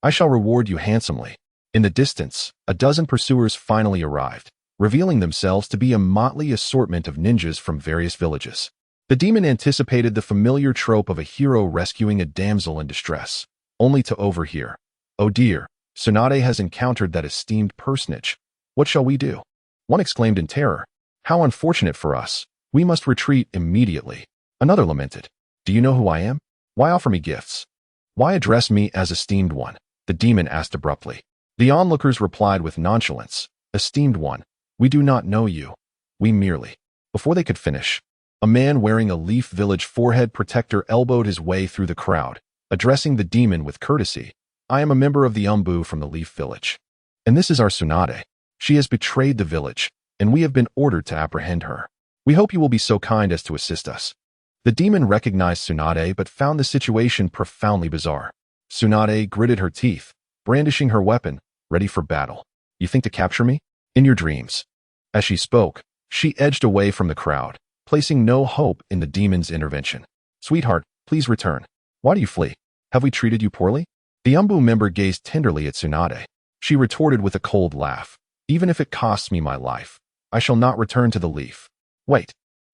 I shall reward you handsomely." In the distance, a dozen pursuers finally arrived, revealing themselves to be a motley assortment of ninjas from various villages. The demon anticipated the familiar trope of a hero rescuing a damsel in distress, only to overhear, "Oh dear, Tsunade has encountered that esteemed personage. What shall we do?" One exclaimed in terror, "How unfortunate for us. We must retreat immediately." Another lamented, "Do you know who I am? Why offer me gifts? Why address me as esteemed one?" The demon asked abruptly. The onlookers replied with nonchalance, "Esteemed one, we do not know you. We merely—" Before they could finish, a man wearing a Leaf Village forehead protector elbowed his way through the crowd, addressing the demon with courtesy. "I am a member of the Umbu from the Leaf Village. And this is our Tsunade. She has betrayed the village, and we have been ordered to apprehend her. We hope you will be so kind as to assist us." The demon recognized Tsunade but found the situation profoundly bizarre. Tsunade gritted her teeth, brandishing her weapon, ready for battle. "You think to capture me? In your dreams." As she spoke, she edged away from the crowd, placing no hope in the demon's intervention. "Sweetheart, please return. Why do you flee? Have we treated you poorly?" The Umbu member gazed tenderly at Tsunade. She retorted with a cold laugh, "Even if it costs me my life, I shall not return to the Leaf." "Wait."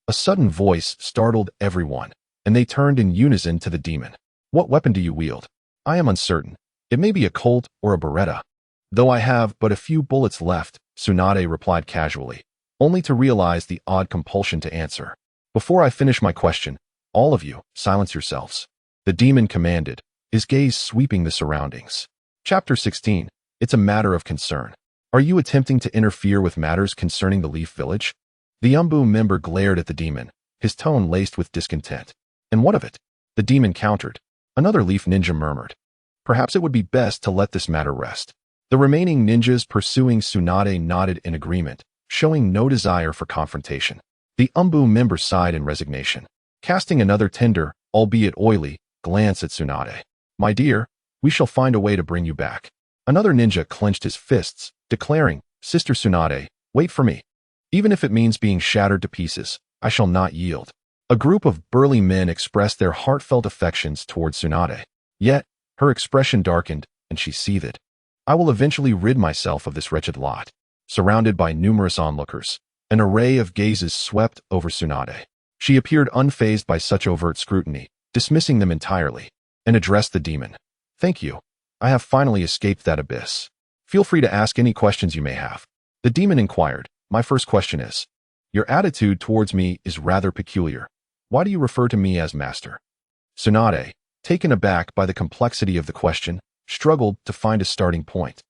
A sudden voice startled everyone, and they turned in unison to the demon. "What weapon do you wield?" "I am uncertain. It may be a Colt or a Beretta. Though I have but a few bullets left," Tsunade replied casually, only to realize the odd compulsion to answer. "Before I finish my question, all of you, silence yourselves," the demon commanded, his gaze sweeping the surroundings. Chapter 16. It's a matter of concern. "Are you attempting to interfere with matters concerning the Leaf Village?" The Umbu member glared at the demon, his tone laced with discontent. "And what of it?" the demon countered. Another Leaf ninja murmured, "Perhaps it would be best to let this matter rest." The remaining ninjas pursuing Tsunade nodded in agreement, showing no desire for confrontation. The Umbu member sighed in resignation, casting another tender, albeit oily, glance at Tsunade. "My dear, we shall find a way to bring you back." Another ninja clenched his fists, declaring, "Sister Tsunade, wait for me. Even if it means being shattered to pieces, I shall not yield." A group of burly men expressed their heartfelt affections towards Tsunade. Yet, her expression darkened, and she seethed. "I will eventually rid myself of this wretched lot." Surrounded by numerous onlookers, an array of gazes swept over Tsunade. She appeared unfazed by such overt scrutiny, dismissing them entirely, and addressed the demon. "Thank you. I have finally escaped that abyss. Feel free to ask any questions you may have." The demon inquired, "My first question is, your attitude towards me is rather peculiar. Why do you refer to me as master?" Tsunade, taken aback by the complexity of the question, struggled to find a starting point,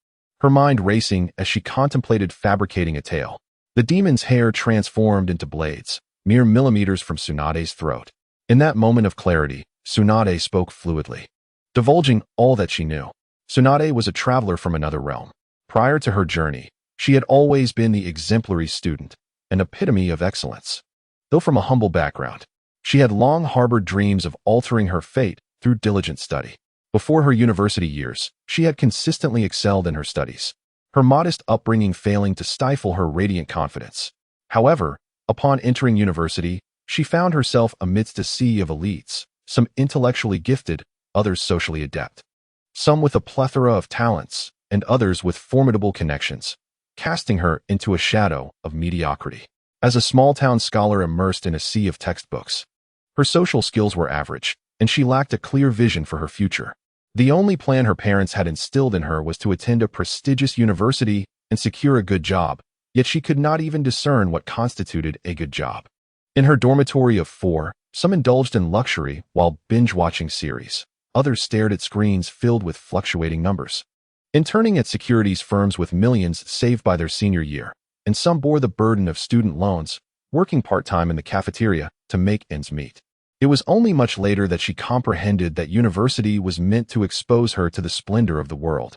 her mind racing as she contemplated fabricating a tale. The demon's hair transformed into blades, mere millimeters from Tsunade's throat. In that moment of clarity, Tsunade spoke fluidly, divulging all that she knew. Tsunade was a traveler from another realm. Prior to her journey, she had always been the exemplary student, an epitome of excellence. Though from a humble background, she had long harbored dreams of altering her fate through diligent study. Before her university years, she had consistently excelled in her studies, her modest upbringing failing to stifle her radiant confidence. However, upon entering university, she found herself amidst a sea of elites, some intellectually gifted, others socially adept, some with a plethora of talents, and others with formidable connections, casting her into a shadow of mediocrity. As a small-town scholar immersed in a sea of textbooks, her social skills were average, and she lacked a clear vision for her future. The only plan her parents had instilled in her was to attend a prestigious university and secure a good job, yet she could not even discern what constituted a good job. In her dormitory of 4, some indulged in luxury while binge-watching series. Others stared at screens filled with fluctuating numbers, interning at securities firms with millions saved by their senior year, and some bore the burden of student loans, working part-time in the cafeteria to make ends meet. It was only much later that she comprehended that university was meant to expose her to the splendor of the world,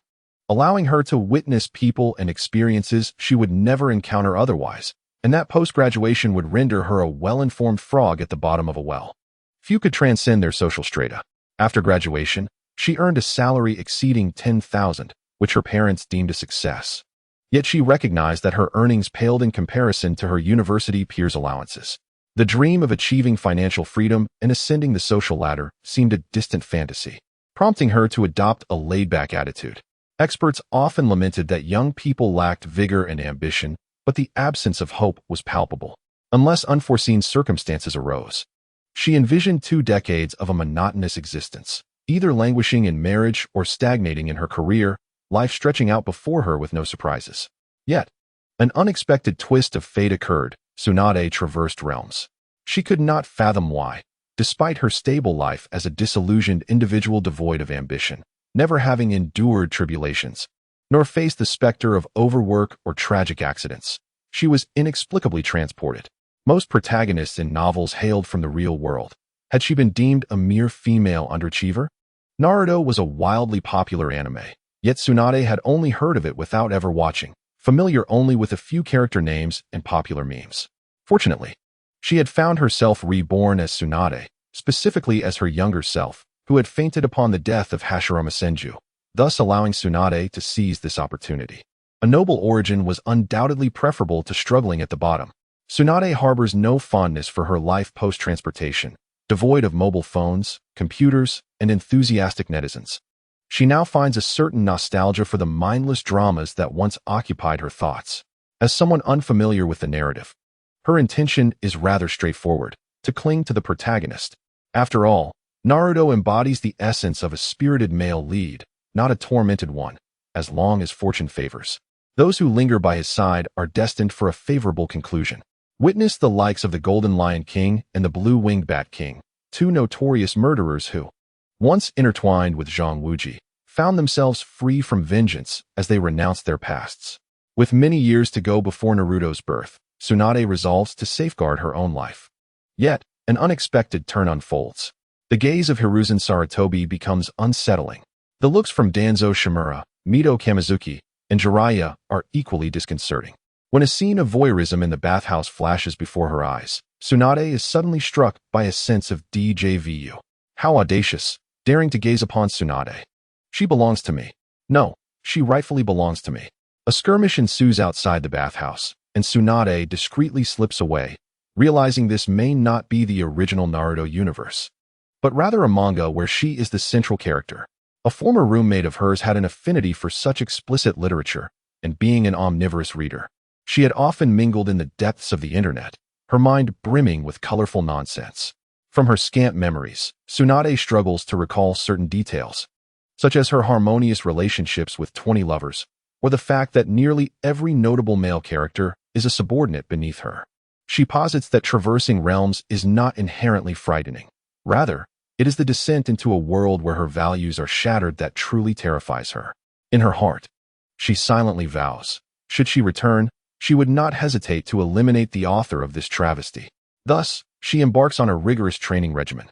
allowing her to witness people and experiences she would never encounter otherwise, and that post-graduation would render her a well-informed frog at the bottom of a well. Few could transcend their social strata. After graduation, she earned a salary exceeding $10,000, which her parents deemed a success. Yet she recognized that her earnings paled in comparison to her university peers' allowances. The dream of achieving financial freedom and ascending the social ladder seemed a distant fantasy, prompting her to adopt a laid-back attitude. Experts often lamented that young people lacked vigor and ambition, but the absence of hope was palpable, unless unforeseen circumstances arose. She envisioned 2 decades of a monotonous existence, either languishing in marriage or stagnating in her career, life stretching out before her with no surprises. Yet, an unexpected twist of fate occurred. Tsunade traversed realms. She could not fathom why, despite her stable life as a disillusioned individual devoid of ambition, never having endured tribulations, nor faced the specter of overwork or tragic accidents, she was inexplicably transported. Most protagonists in novels hailed from the real world. Had she been deemed a mere female underachiever? Naruto was a wildly popular anime, yet Tsunade had only heard of it without ever watching, familiar only with a few character names and popular memes. Fortunately, she had found herself reborn as Tsunade, specifically as her younger self, who had fainted upon the death of Hashirama Senju, thus allowing Tsunade to seize this opportunity. A noble origin was undoubtedly preferable to struggling at the bottom. Tsunade harbors no fondness for her life post-transportation, devoid of mobile phones, computers, and enthusiastic netizens. She now finds a certain nostalgia for the mindless dramas that once occupied her thoughts. As someone unfamiliar with the narrative, her intention is rather straightforward, to cling to the protagonist. After all, Naruto embodies the essence of a spirited male lead, not a tormented one, as long as fortune favors. Those who linger by his side are destined for a favorable conclusion. Witness the likes of the Golden Lion King and the Blue-Winged Bat King, 2 notorious murderers who, once intertwined with Zhang Wuji, found themselves free from vengeance as they renounced their pasts. With many years to go before Naruto's birth, Tsunade resolves to safeguard her own life. Yet, an unexpected turn unfolds. The gaze of Hiruzen Sarutobi becomes unsettling. The looks from Danzo Shimura, Mito Kamizuki, and Jiraiya are equally disconcerting. When a scene of voyeurism in the bathhouse flashes before her eyes, Tsunade is suddenly struck by a sense of déjà vu. How audacious, daring to gaze upon Tsunade. She belongs to me. No, she rightfully belongs to me. A skirmish ensues outside the bathhouse, and Tsunade discreetly slips away, realizing this may not be the original Naruto universe, but rather a manga where she is the central character. A former roommate of hers had an affinity for such explicit literature, and being an omnivorous reader, she had often mingled in the depths of the internet, her mind brimming with colorful nonsense. From her scant memories, Tsunade struggles to recall certain details, such as her harmonious relationships with 20 lovers, or the fact that nearly every notable male character is a subordinate beneath her. She posits that traversing realms is not inherently frightening. Rather, it is the descent into a world where her values are shattered that truly terrifies her. In her heart, she silently vows, should she return, she would not hesitate to eliminate the author of this travesty. Thus, she embarks on a rigorous training regimen,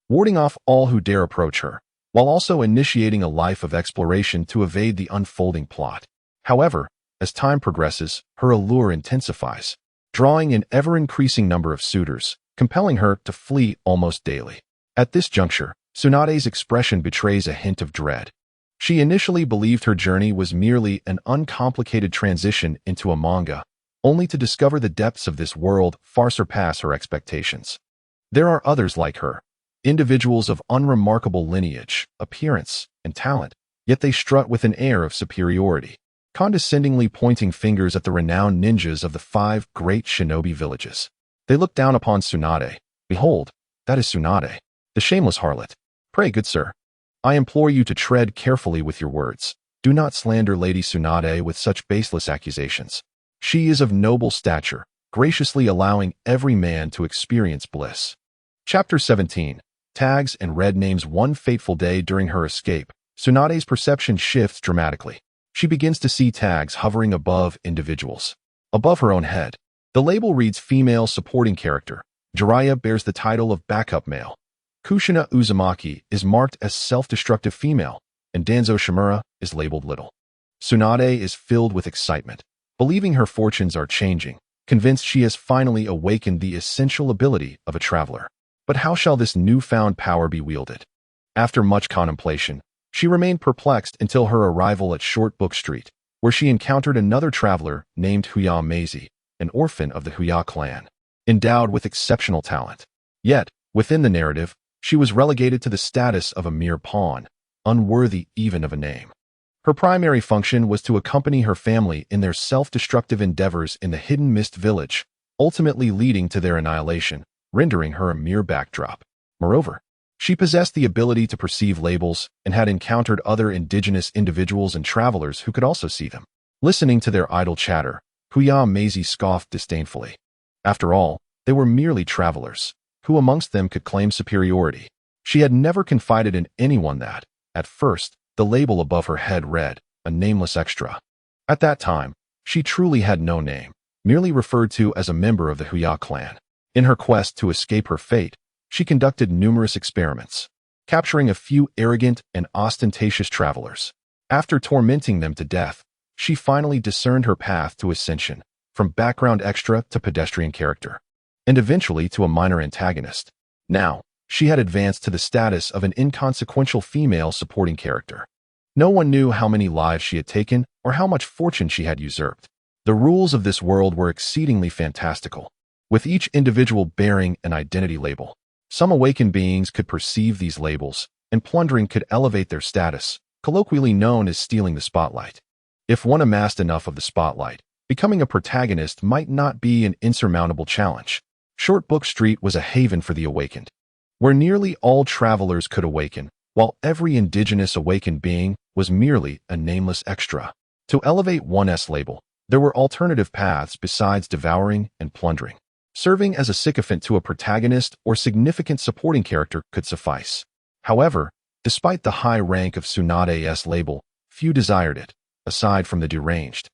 warding off all who dare approach her, while also initiating a life of exploration to evade the unfolding plot. However, as time progresses, her allure intensifies, drawing an ever-increasing number of suitors, compelling her to flee almost daily. At this juncture, Tsunade's expression betrays a hint of dread. She initially believed her journey was merely an uncomplicated transition into a manga, only to discover the depths of this world far surpass her expectations. There are others like her, individuals of unremarkable lineage, appearance, and talent, yet they strut with an air of superiority, condescendingly pointing fingers at the renowned ninjas of the 5 great shinobi villages. They look down upon Tsunade. Behold, that is Tsunade, the shameless harlot. Pray, good sir, I implore you to tread carefully with your words. Do not slander Lady Tsunade with such baseless accusations. She is of noble stature, graciously allowing every man to experience bliss. Chapter 17. Tags and red names. One fateful day during her escape, Tsunade's perception shifts dramatically. She begins to see tags hovering above individuals. Above her own head, the label reads Female Supporting Character. Jiraiya bears the title of Backup Male. Kushina Uzumaki is marked as Self-Destructive Female, and Danzo Shimura is labeled Little. Tsunade is filled with excitement, believing her fortunes are changing, convinced she has finally awakened the essential ability of a traveler. But how shall this newfound power be wielded? After much contemplation, she remained perplexed until her arrival at Short Book Street, where she encountered another traveler named Huya Meizi, an orphan of the Huya clan, endowed with exceptional talent. Yet, within the narrative, she was relegated to the status of a mere pawn, unworthy even of a name. Her primary function was to accompany her family in their self-destructive endeavors in the Hidden Mist village, ultimately leading to their annihilation, rendering her a mere backdrop. Moreover, she possessed the ability to perceive labels and had encountered other indigenous individuals and travelers who could also see them. Listening to their idle chatter, Huya Meizi scoffed disdainfully. After all, they were merely travelers. Who amongst them could claim superiority? She had never confided in anyone that, at first, the label above her head read, a nameless extra. At that time, she truly had no name, merely referred to as a member of the Huya clan. In her quest to escape her fate, she conducted numerous experiments, capturing a few arrogant and ostentatious travelers. After tormenting them to death, she finally discerned her path to ascension, from background extra to pedestrian character, and eventually to a minor antagonist. Now, she had advanced to the status of an inconsequential female supporting character. No one knew how many lives she had taken or how much fortune she had usurped. The rules of this world were exceedingly fantastical, with each individual bearing an identity label. Some awakened beings could perceive these labels, and plundering could elevate their status, colloquially known as stealing the spotlight. If one amassed enough of the spotlight, becoming a protagonist might not be an insurmountable challenge. Short Book Street was a haven for the awakened, where nearly all travelers could awaken, while every indigenous awakened being was merely a nameless extra. To elevate one's label, there were alternative paths besides devouring and plundering. Serving as a sycophant to a protagonist or significant supporting character could suffice. However, despite the high rank of Tsunade's label, few desired it, aside from the deranged.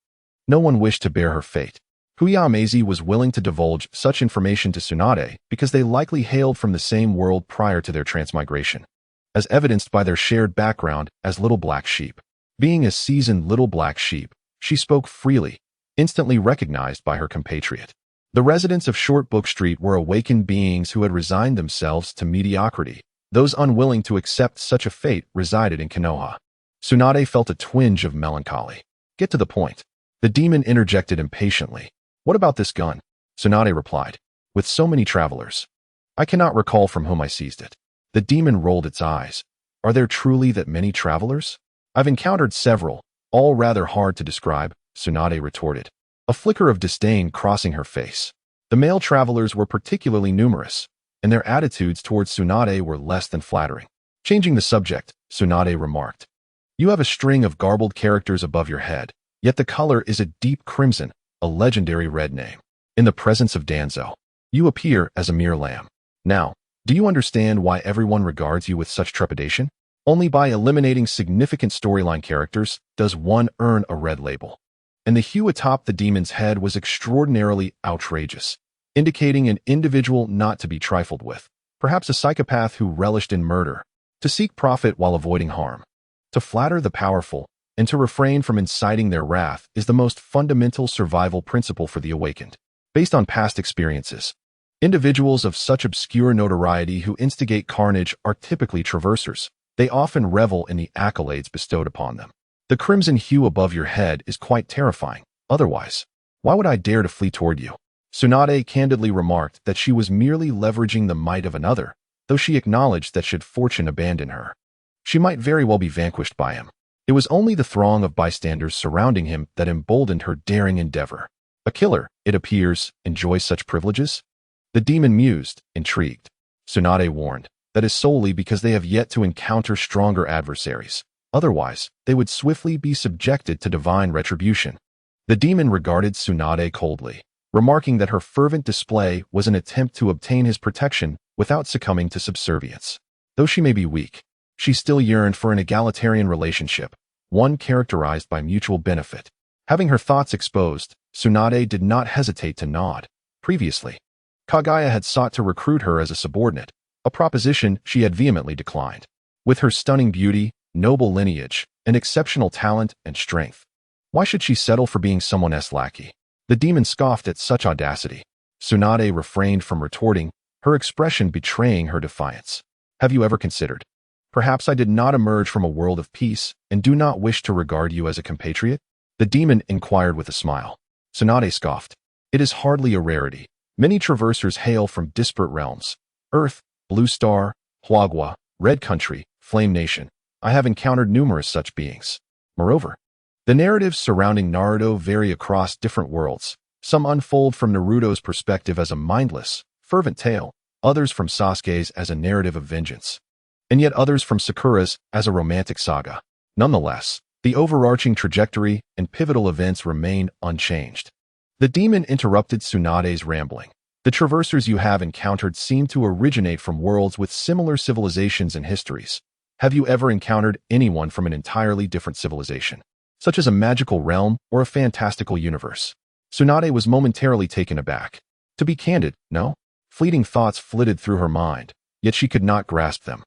No one wished to bear her fate. Huya Meizi was willing to divulge such information to Tsunade because they likely hailed from the same world prior to their transmigration, as evidenced by their shared background as little black sheep. Being a seasoned little black sheep, she spoke freely, instantly recognized by her compatriot. The residents of Short Book Street were awakened beings who had resigned themselves to mediocrity. Those unwilling to accept such a fate resided in Konoha. Tsunade felt a twinge of melancholy. Get to the point. The demon interjected impatiently. What about this gun? Tsunade replied. With so many travelers, I cannot recall from whom I seized it. The demon rolled its eyes. Are there truly that many travelers? I've encountered several, all rather hard to describe, Tsunade retorted, a flicker of disdain crossing her face. The male travelers were particularly numerous, and their attitudes towards Tsunade were less than flattering. Changing the subject, Tsunade remarked, You have a string of garbled characters above your head, yet the color is a deep crimson, a legendary red name. In the presence of Danzo, you appear as a mere lamb. Now, do you understand why everyone regards you with such trepidation? Only by eliminating significant storyline characters does one earn a red label. And the hue atop the demon's head was extraordinarily outrageous. indicating an individual not to be trifled with, perhaps a psychopath who relished in murder, to seek profit while avoiding harm. To flatter the powerful and to refrain from inciting their wrath is the most fundamental survival principle for the awakened. Based on past experiences, individuals of such obscure notoriety who instigate carnage are typically traversers. They often revel in the accolades bestowed upon them. The crimson hue above your head is quite terrifying. Otherwise, why would I dare to flee toward you? Tsunade candidly remarked that she was merely leveraging the might of another, though she acknowledged that should fortune abandon her, she might very well be vanquished by him. It was only the throng of bystanders surrounding him that emboldened her daring endeavor. A killer, it appears, enjoys such privileges? The demon mused, intrigued. Tsunade warned, that is solely because they have yet to encounter stronger adversaries. Otherwise, they would swiftly be subjected to divine retribution. The demon regarded Tsunade coldly, remarking that her fervent display was an attempt to obtain his protection without succumbing to subservience. Though she may be weak, she still yearned for an egalitarian relationship, one characterized by mutual benefit. Having her thoughts exposed, Tsunade did not hesitate to nod. Previously, Kaguya had sought to recruit her as a subordinate, a proposition she had vehemently declined. With her stunning beauty, noble lineage, and exceptional talent and strength, why should she settle for being someone else's lackey? The demon scoffed at such audacity. Tsunade refrained from retorting, her expression betraying her defiance. Have you ever considered? Perhaps I did not emerge from a world of peace and do not wish to regard you as a compatriot? The demon inquired with a smile. Tsunade scoffed. It is hardly a rarity. Many traversers hail from disparate realms. Earth, Blue Star, Huagua, Red Country, Flame Nation. I have encountered numerous such beings. Moreover, the narratives surrounding Naruto vary across different worlds. Some unfold from Naruto's perspective as a mindless, fervent tale, others from Sasuke's as a narrative of vengeance, and yet others from Sakura's as a romantic saga. Nonetheless, the overarching trajectory and pivotal events remain unchanged. The demon interrupted Tsunade's rambling. The traversers you have encountered seem to originate from worlds with similar civilizations and histories. Have you ever encountered anyone from an entirely different civilization, such as a magical realm or a fantastical universe? Tsunade was momentarily taken aback. To be candid, no. Fleeting thoughts flitted through her mind, yet she could not grasp them.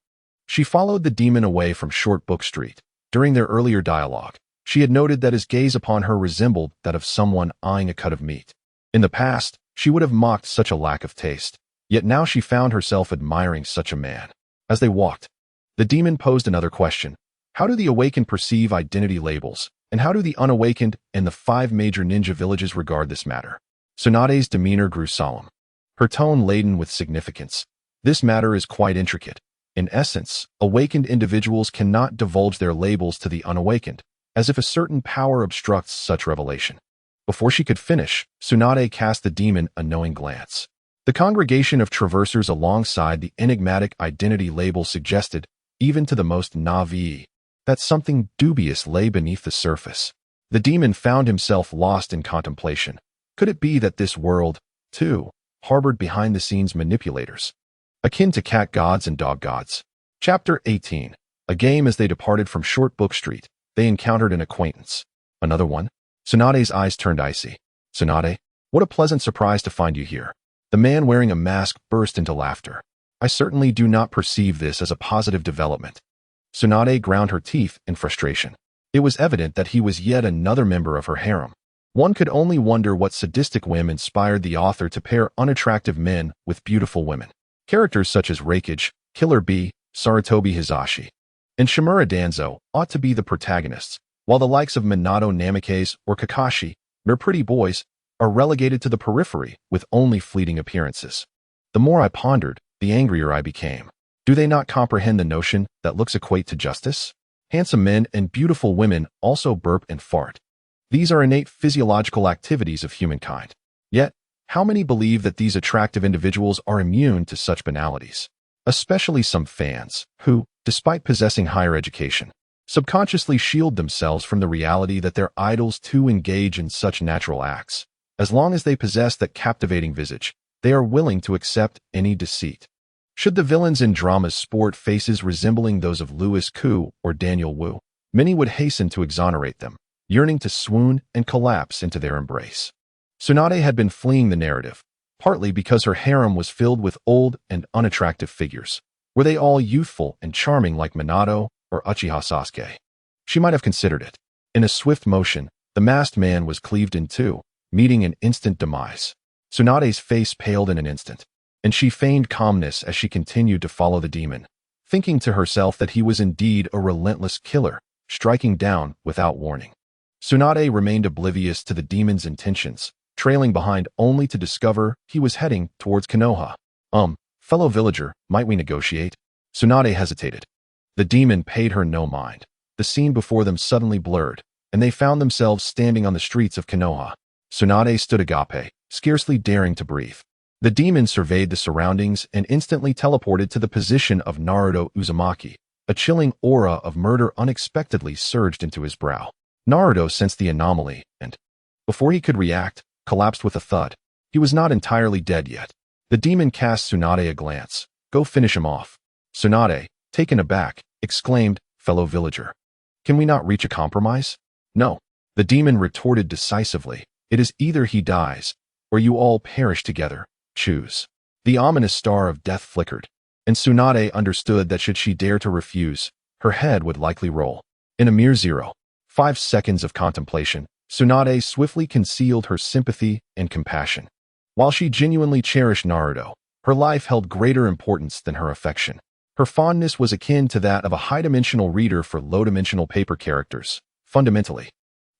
She followed the demon away from Short Book Street. During their earlier dialogue, she had noted that his gaze upon her resembled that of someone eyeing a cut of meat. In the past, she would have mocked such a lack of taste, yet now she found herself admiring such a man. As they walked, the demon posed another question. How do the awakened perceive identity labels, and how do the unawakened and the 5 major ninja villages regard this matter? Tsunade's demeanor grew solemn, her tone laden with significance. This matter is quite intricate. In essence, awakened individuals cannot divulge their labels to the unawakened, as if a certain power obstructs such revelation. Before she could finish, Tsunade cast the demon a knowing glance. The congregation of traversers alongside the enigmatic identity label suggested, even to the most naive, that something dubious lay beneath the surface. The demon found himself lost in contemplation. Could it be that this world, too, harbored behind-the-scenes manipulators, akin to cat gods and dog gods? Chapter 18. A game. As they departed from Short Book Street, they encountered an acquaintance. Another one? Tsunade's eyes turned icy. Tsunade, what a pleasant surprise to find you here. The man wearing a mask burst into laughter. I certainly do not perceive this as a positive development. Tsunade ground her teeth in frustration. It was evident that he was yet another member of her harem. One could only wonder what sadistic whim inspired the author to pair unattractive men with beautiful women. Characters such as Raikage, Killer Bee, Sarutobi Hisashi, and Shimura Danzo ought to be the protagonists, while the likes of Minato Namikaze or Kakashi, mere pretty boys, are relegated to the periphery with only fleeting appearances. The more I pondered, the angrier I became. Do they not comprehend the notion that looks equate to justice? Handsome men and beautiful women also burp and fart. These are innate physiological activities of humankind. Yet, how many believe that these attractive individuals are immune to such banalities? Especially some fans, who, despite possessing higher education, subconsciously shield themselves from the reality that their idols too engage in such natural acts. As long as they possess that captivating visage, they are willing to accept any deceit. Should the villains in dramas sport faces resembling those of Louis Koo or Daniel Wu, many would hasten to exonerate them, yearning to swoon and collapse into their embrace. Tsunade had been fleeing the narrative, partly because her harem was filled with old and unattractive figures. Were they all youthful and charming like Minato or Uchiha Sasuke? She might have considered it. In a swift motion, the masked man was cleaved in two, meeting an instant demise. Tsunade's face paled in an instant, and she feigned calmness as she continued to follow the demon, thinking to herself that he was indeed a relentless killer, striking down without warning. Tsunade remained oblivious to the demon's intentions, trailing behind only to discover he was heading towards Konoha. Fellow villager, might we negotiate? Tsunade hesitated. The demon paid her no mind. The scene before them suddenly blurred, and they found themselves standing on the streets of Konoha. Tsunade stood agape, scarcely daring to breathe. The demon surveyed the surroundings and instantly teleported to the position of Naruto Uzumaki. A chilling aura of murder unexpectedly surged into his brow. Naruto sensed the anomaly and, before he could react, collapsed with a thud. He was not entirely dead yet. The demon cast Tsunade a glance. Go finish him off. Tsunade, taken aback, exclaimed, fellow villager. Can we not reach a compromise? No. The demon retorted decisively. It is either he dies, or you all perish together. Choose. The ominous star of death flickered, and Tsunade understood that should she dare to refuse, her head would likely roll. In a mere 0.5 seconds of contemplation, Tsunade swiftly concealed her sympathy and compassion. While she genuinely cherished Naruto, her life held greater importance than her affection. Her fondness was akin to that of a high-dimensional reader for low-dimensional paper characters. Fundamentally,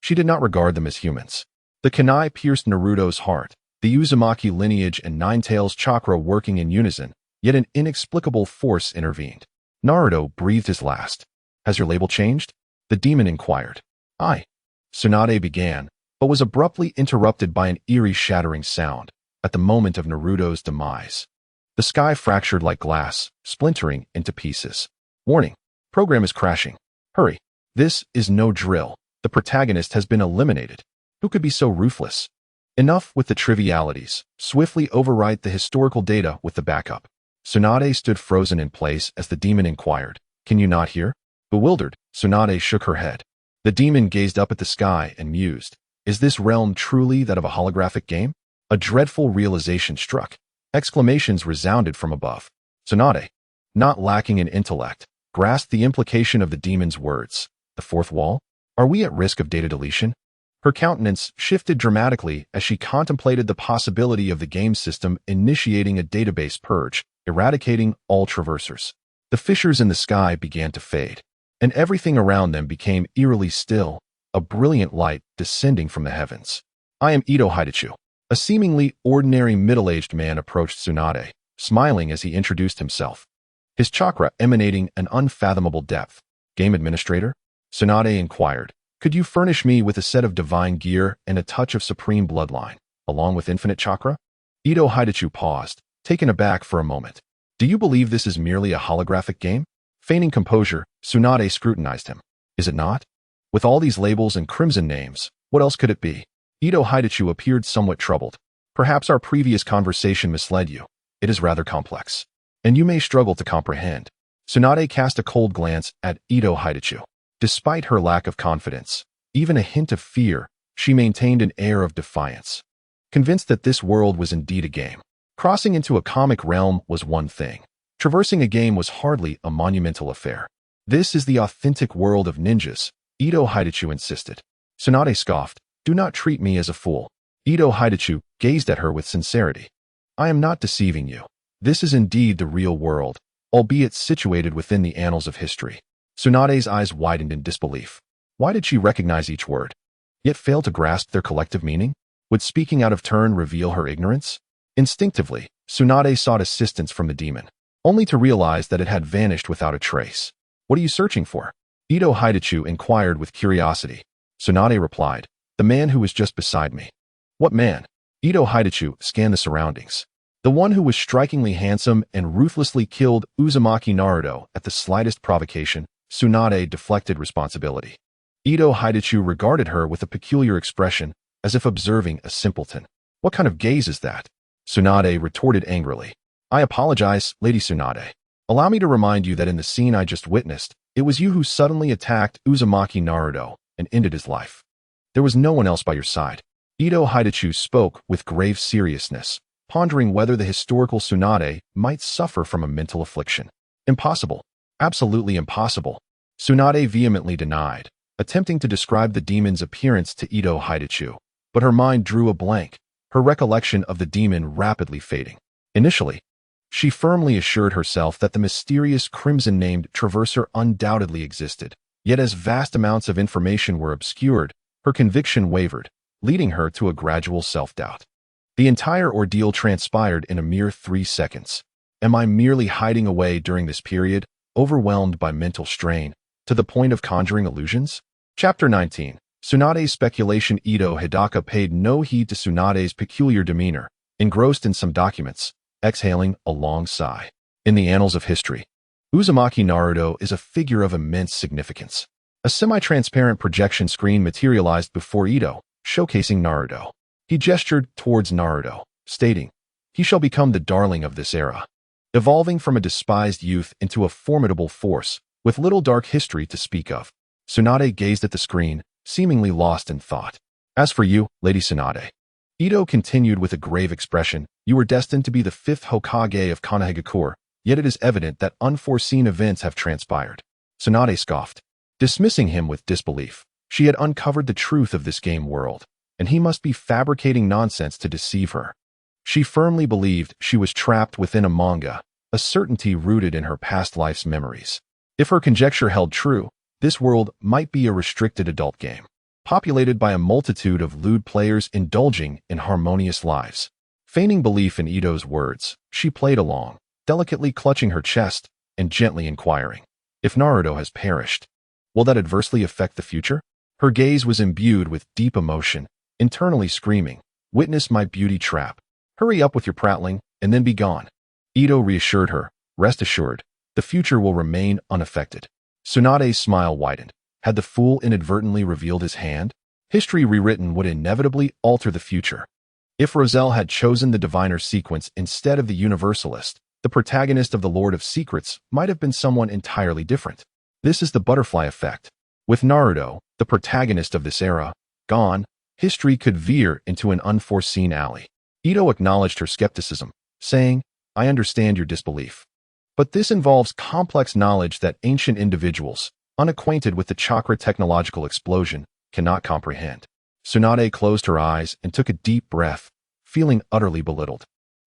she did not regard them as humans. The kunai pierced Naruto's heart, the Uzumaki lineage and Nine-Tails chakra working in unison, yet an inexplicable force intervened. Naruto breathed his last. Has your label changed? The demon inquired. Aye. Tsunade began, but was abruptly interrupted by an eerie shattering sound at the moment of Naruto's demise. The sky fractured like glass, splintering into pieces. Warning. Program is crashing. Hurry. This is no drill. The protagonist has been eliminated. Who could be so ruthless? Enough with the trivialities. Swiftly overwrite the historical data with the backup. Tsunade stood frozen in place as the demon inquired. Can you not hear? Bewildered, Tsunade shook her head. The demon gazed up at the sky and mused. Is this realm truly that of a holographic game? A dreadful realization struck. Exclamations resounded from above. Tsunade, not lacking in intellect, grasped the implication of the demon's words. The fourth wall? Are we at risk of data deletion? Her countenance shifted dramatically as she contemplated the possibility of the game system initiating a database purge, eradicating all traversers. The fissures in the sky began to fade, and everything around them became eerily still, a brilliant light descending from the heavens. I am Ito Hidachu. A seemingly ordinary middle-aged man approached Tsunade, smiling as he introduced himself. His chakra emanating an unfathomable depth. Game administrator? Tsunade inquired. Could you furnish me with a set of divine gear and a touch of supreme bloodline, along with infinite chakra? Ito Hidachu paused, taken aback for a moment. Do you believe this is merely a holographic game? Feigning composure, Tsunade scrutinized him. Is it not? With all these labels and crimson names, what else could it be? Ito Hidachu appeared somewhat troubled. Perhaps our previous conversation misled you. It is rather complex, and you may struggle to comprehend. Tsunade cast a cold glance at Ito Hidachu. Despite her lack of confidence, even a hint of fear, she maintained an air of defiance. Convinced that this world was indeed a game. Crossing into a comic realm was one thing. Traversing a game was hardly a monumental affair. This is the authentic world of ninjas, Ito Hidachu insisted. Tsunade scoffed. Do not treat me as a fool. Ito Hidachu gazed at her with sincerity. I am not deceiving you. This is indeed the real world, albeit situated within the annals of history. Tsunade's eyes widened in disbelief. Why did she recognize each word, yet fail to grasp their collective meaning? Would speaking out of turn reveal her ignorance? Instinctively, Tsunade sought assistance from the demon, only to realize that it had vanished without a trace. What are you searching for? Ito Hidachu inquired with curiosity. Tsunade replied, the man who was just beside me. What man? Ito Hidachu scanned the surroundings. The one who was strikingly handsome and ruthlessly killed Uzumaki Naruto at the slightest provocation. Tsunade deflected responsibility. Ito Hidachu regarded her with a peculiar expression, as if observing a simpleton. What kind of gaze is that? Tsunade retorted angrily. I apologize, Lady Tsunade. Allow me to remind you that in the scene I just witnessed, it was you who suddenly attacked Uzumaki Naruto and ended his life. There was no one else by your side. Ito Hidachu spoke with grave seriousness. pondering whether the historical Tsunade might suffer from a mental affliction. Impossible. Absolutely impossible. Tsunade vehemently denied, attempting to describe the demon's appearance to Ito Hidachu. But her mind drew a blank, her recollection of the demon rapidly fading. Initially, she firmly assured herself that the mysterious crimson-named traverser undoubtedly existed. Yet as vast amounts of information were obscured, her conviction wavered, leading her to a gradual self-doubt. The entire ordeal transpired in a mere 3 seconds. Am I merely hiding away during this period, overwhelmed by mental strain, to the point of conjuring illusions? Chapter 19. Tsunade's speculation. Ito Hidaka paid no heed to Tsunade's peculiar demeanor, engrossed in some documents, exhaling a long sigh. In the annals of history, Uzumaki Naruto is a figure of immense significance. A semi-transparent projection screen materialized before Ito, showcasing Naruto. He gestured towards Naruto, stating, "He shall become the darling of this era." Evolving from a despised youth into a formidable force, with little dark history to speak of. Tsunade gazed at the screen, seemingly lost in thought. "As for you, Lady Tsunade," Ito continued with a grave expression, "you were destined to be the 5th Hokage of Konoha, yet it is evident that unforeseen events have transpired." Tsunade scoffed, dismissing him with disbelief. She had uncovered the truth of this game world, and he must be fabricating nonsense to deceive her. She firmly believed she was trapped within a manga, a certainty rooted in her past life's memories. If her conjecture held true, this world might be a restricted adult game, populated by a multitude of lewd players indulging in harmonious lives. Feigning belief in Ito's words, she played along, delicately clutching her chest and gently inquiring, "If Naruto has perished, will that adversely affect the future?" Her gaze was imbued with deep emotion, internally screaming, "Witness my beauty trap. Hurry up with your prattling, and then be gone." Ito reassured her, "Rest assured, the future will remain unaffected." Tsunade's smile widened. Had the fool inadvertently revealed his hand? History rewritten would inevitably alter the future. If Roselle had chosen the diviner sequence instead of the universalist, the protagonist of the Lord of Secrets might have been someone entirely different. This is the butterfly effect. With Naruto, the protagonist of this era, gone, history could veer into an unforeseen alley. Ito acknowledged her skepticism, saying, "I understand your disbelief. But this involves complex knowledge that ancient individuals, unacquainted with the chakra technological explosion, cannot comprehend." Tsunade closed her eyes and took a deep breath, feeling utterly belittled.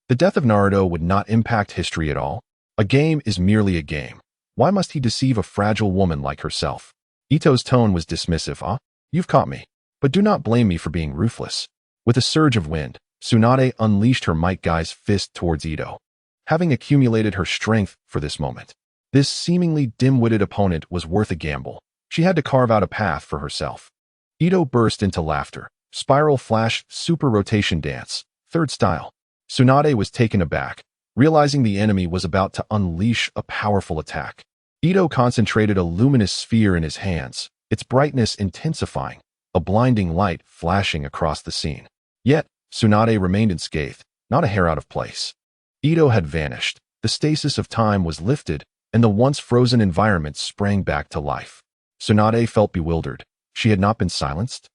The death of Naruto would not impact history at all. A game is merely a game. Why must he deceive a fragile woman like herself? Ito's tone was dismissive. You've caught me. But do not blame me for being ruthless." With a surge of wind, Tsunade unleashed her might-guy's fist towards Ito, having accumulated her strength for this moment. This seemingly dim-witted opponent was worth a gamble. She had to carve out a path for herself. Ito burst into laughter. Spiral flash super rotation dance. Third style. Tsunade was taken aback, realizing the enemy was about to unleash a powerful attack. Ito concentrated a luminous sphere in his hands, its brightness intensifying, a blinding light flashing across the scene. Yet, Tsunade remained unscathed, not a hair out of place. Ito had vanished, the stasis of time was lifted, and the once frozen environment sprang back to life. Tsunade felt bewildered. She had not been silenced.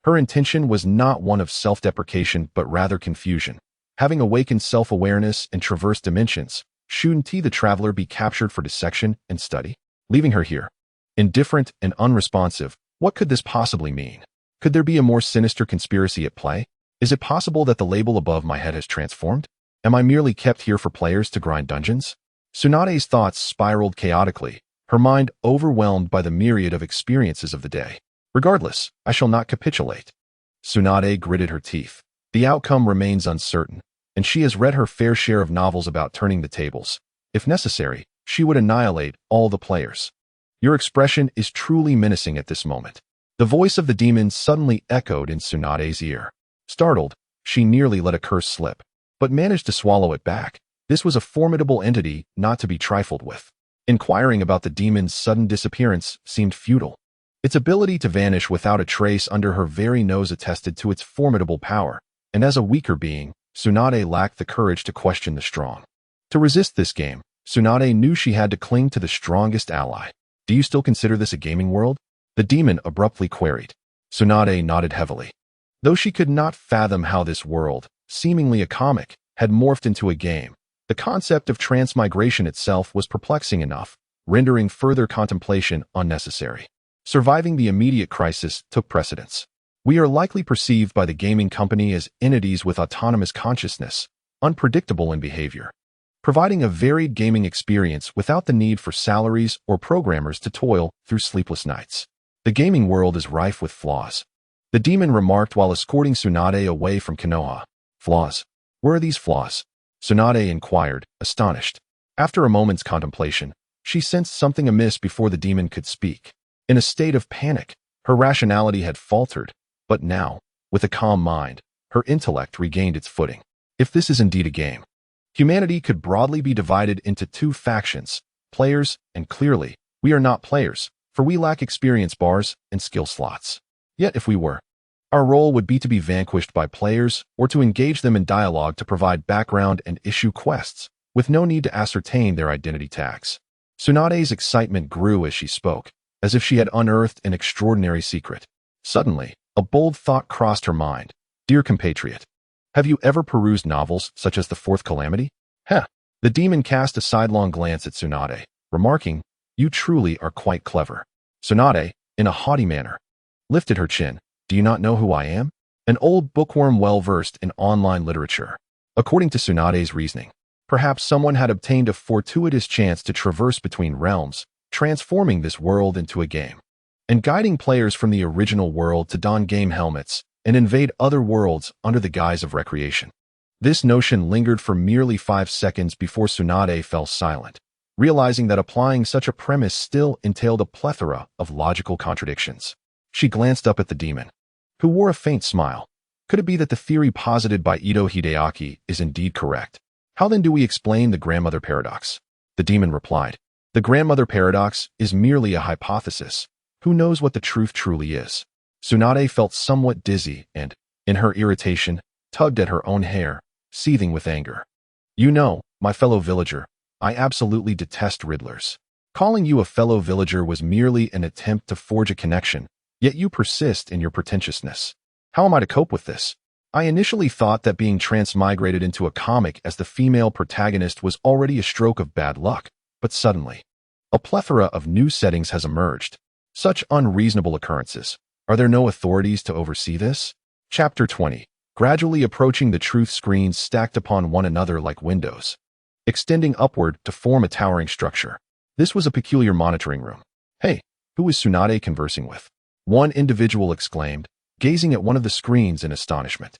Her intention was not one of self-deprecation but rather confusion. Having awakened self-awareness and traversed dimensions, shouldn't he, the traveler, be captured for dissection and study? Leaving her here, indifferent and unresponsive, what could this possibly mean? Could there be a more sinister conspiracy at play? Is it possible that the label above my head has transformed? Am I merely kept here for players to grind dungeons? Tsunade's thoughts spiraled chaotically, her mind overwhelmed by the myriad of experiences of the day. Regardless, I shall not capitulate. Tsunade gritted her teeth. The outcome remains uncertain, and she has read her fair share of novels about turning the tables. If necessary, she would annihilate all the players. Your expression is truly menacing at this moment. The voice of the demon suddenly echoed in Tsunade's ear. Startled, she nearly let a curse slip, but managed to swallow it back. This was a formidable entity not to be trifled with. Inquiring about the demon's sudden disappearance seemed futile. Its ability to vanish without a trace under her very nose attested to its formidable power, and as a weaker being, Tsunade lacked the courage to question the strong. To resist this game, Tsunade knew she had to cling to the strongest ally. "Do you still consider this a gaming world?" the demon abruptly queried. Tsunade nodded heavily. Though she could not fathom how this world, seemingly a comic, had morphed into a game. The concept of transmigration itself was perplexing enough, rendering further contemplation unnecessary. Surviving the immediate crisis took precedence. We are likely perceived by the gaming company as entities with autonomous consciousness, unpredictable in behavior, providing a varied gaming experience without the need for salaries or programmers to toil through sleepless nights. The gaming world is rife with flaws. The demon remarked while escorting Tsunade away from Konoha. Flaws? Where are these flaws? Tsunade inquired, astonished. After a moment's contemplation, she sensed something amiss before the demon could speak. In a state of panic, her rationality had faltered, but now, with a calm mind, her intellect regained its footing. If this is indeed a game, humanity could broadly be divided into two factions, players, and clearly, we are not players, for we lack experience bars and skill slots. Yet if we were, our role would be to be vanquished by players or to engage them in dialogue to provide background and issue quests, with no need to ascertain their identity tags. Tsunade's excitement grew as she spoke, as if she had unearthed an extraordinary secret. Suddenly, a bold thought crossed her mind. Dear compatriot, have you ever perused novels such as The Fourth Calamity? Heh. The demon cast a sidelong glance at Tsunade, remarking, you truly are quite clever. Tsunade, in a haughty manner, lifted her chin. Do you not know who I am? An old bookworm well-versed in online literature. According to Tsunade's reasoning, perhaps someone had obtained a fortuitous chance to traverse between realms, transforming this world into a game, and guiding players from the original world to don game helmets and invade other worlds under the guise of recreation. This notion lingered for merely 5 seconds before Tsunade fell silent, realizing that applying such a premise still entailed a plethora of logical contradictions. She glanced up at the demon, who wore a faint smile. Could it be that the theory posited by Ito Hideaki is indeed correct? How then do we explain the grandmother paradox? The demon replied, the grandmother paradox is merely a hypothesis. Who knows what the truth truly is? Tsunade felt somewhat dizzy and, in her irritation, tugged at her own hair, seething with anger. You know, my fellow villager, I absolutely detest riddlers. Calling you a fellow villager was merely an attempt to forge a connection, yet you persist in your pretentiousness. How am I to cope with this? I initially thought that being transmigrated into a comic as the female protagonist was already a stroke of bad luck, but suddenly, a plethora of new settings has emerged. Such unreasonable occurrences. Are there no authorities to oversee this? Chapter 20. Gradually approaching the truth screens stacked upon one another like windows, extending upward to form a towering structure. This was a peculiar monitoring room. Hey, who is Tsunade conversing with? One individual exclaimed, gazing at one of the screens in astonishment.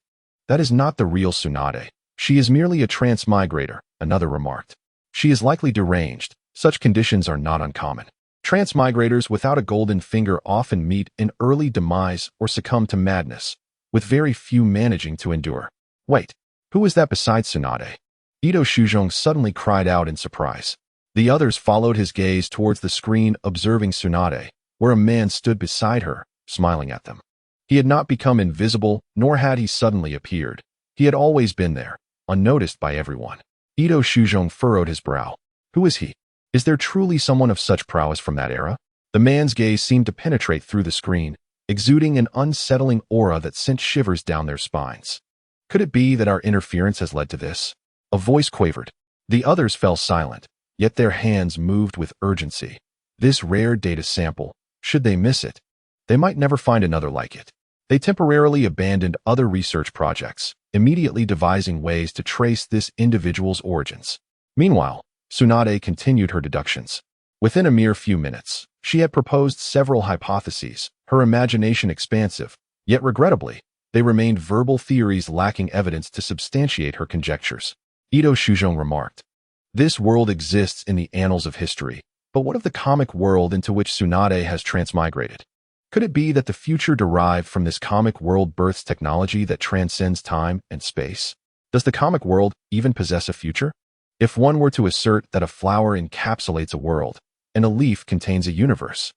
That is not the real Tsunade. She is merely a transmigrator, another remarked. She is likely deranged. Such conditions are not uncommon. Transmigrators without a golden finger often meet an early demise or succumb to madness, with very few managing to endure. Wait, who is that besides Tsunade? Ito Shujong suddenly cried out in surprise. The others followed his gaze towards the screen, observing Tsunade, where a man stood beside her, smiling at them. He had not become invisible, nor had he suddenly appeared. He had always been there, unnoticed by everyone. Ito Shujong furrowed his brow. Who is he? Is there truly someone of such prowess from that era? The man's gaze seemed to penetrate through the screen, exuding an unsettling aura that sent shivers down their spines. Could it be that our interference has led to this? A voice quavered. The others fell silent, yet their hands moved with urgency. This rare data sample, should they miss it, they might never find another like it. They temporarily abandoned other research projects, immediately devising ways to trace this individual's origins. Meanwhile, Tsunade continued her deductions. Within a mere few minutes, she had proposed several hypotheses, her imagination expansive, yet regrettably, they remained verbal theories lacking evidence to substantiate her conjectures. Ito Shujong remarked, this world exists in the annals of history, but what of the comic world into which Tsunade has transmigrated? Could it be that the future derived from this comic world births technology that transcends time and space? Does the comic world even possess a future? If one were to assert that a flower encapsulates a world, and a leaf contains a universe,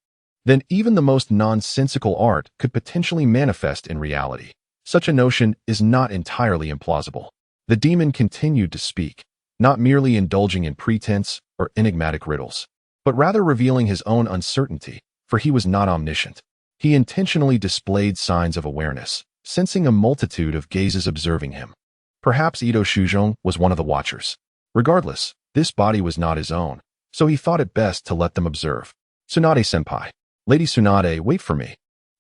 then even the most nonsensical art could potentially manifest in reality. Such a notion is not entirely implausible. The demon continued to speak, not merely indulging in pretense or enigmatic riddles, but rather revealing his own uncertainty, for he was not omniscient. He intentionally displayed signs of awareness, sensing a multitude of gazes observing him. Perhaps Ito Shujong was one of the watchers. Regardless, this body was not his own, so he thought it best to let them observe. Tsunade-senpai. Lady Tsunade, wait for me.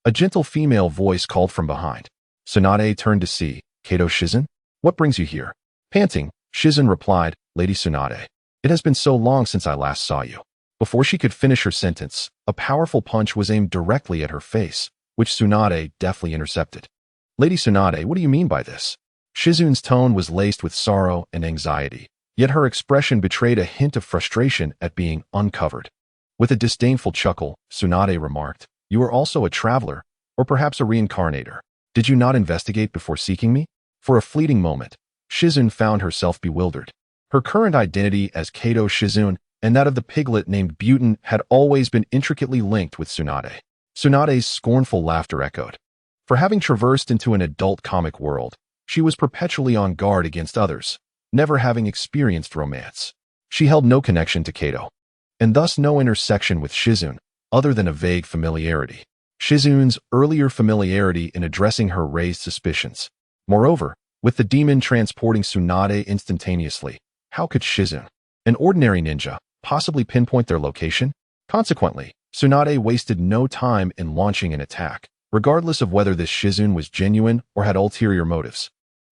A gentle female voice called from behind. Tsunade turned to see Kato Shizen. What brings you here? Panting, Shizen replied, Lady Tsunade. It has been so long since I last saw you. Before she could finish her sentence, a powerful punch was aimed directly at her face, which Tsunade deftly intercepted. Lady Tsunade, what do you mean by this? Shizune's tone was laced with sorrow and anxiety, yet her expression betrayed a hint of frustration at being uncovered. With a disdainful chuckle, Tsunade remarked, You are also a traveler, or perhaps a reincarnator. Did you not investigate before seeking me? For a fleeting moment, Shizune found herself bewildered. Her current identity as Kato Shizune and that of the piglet named Butin had always been intricately linked with Tsunade. Tsunade's scornful laughter echoed. For having traversed into an adult comic world, she was perpetually on guard against others, never having experienced romance. She held no connection to Kato, and thus no intersection with Shizune, other than a vague familiarity. Shizune's earlier familiarity in addressing her raised suspicions. Moreover, with the demon transporting Tsunade instantaneously, how could Shizune, an ordinary ninja, possibly pinpoint their location? Consequently, Tsunade wasted no time in launching an attack, regardless of whether this Shizune was genuine or had ulterior motives.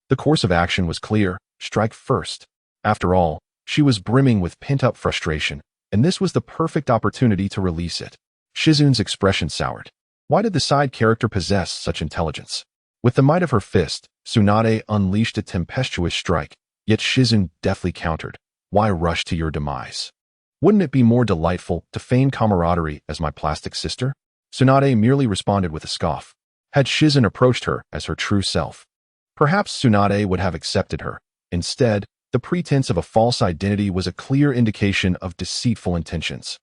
The course of action was clear: strike first. After all, she was brimming with pent-up frustration, and this was the perfect opportunity to release it. Shizune's expression soured. Why did the side character possess such intelligence? With the might of her fist, Tsunade unleashed a tempestuous strike, yet Shizune deftly countered. Why rush to your demise? Wouldn't it be more delightful to feign camaraderie as my plastic sister? Tsunade merely responded with a scoff. Had Shizune approached her as her true self, perhaps Tsunade would have accepted her. Instead, the pretense of a false identity was a clear indication of deceitful intentions.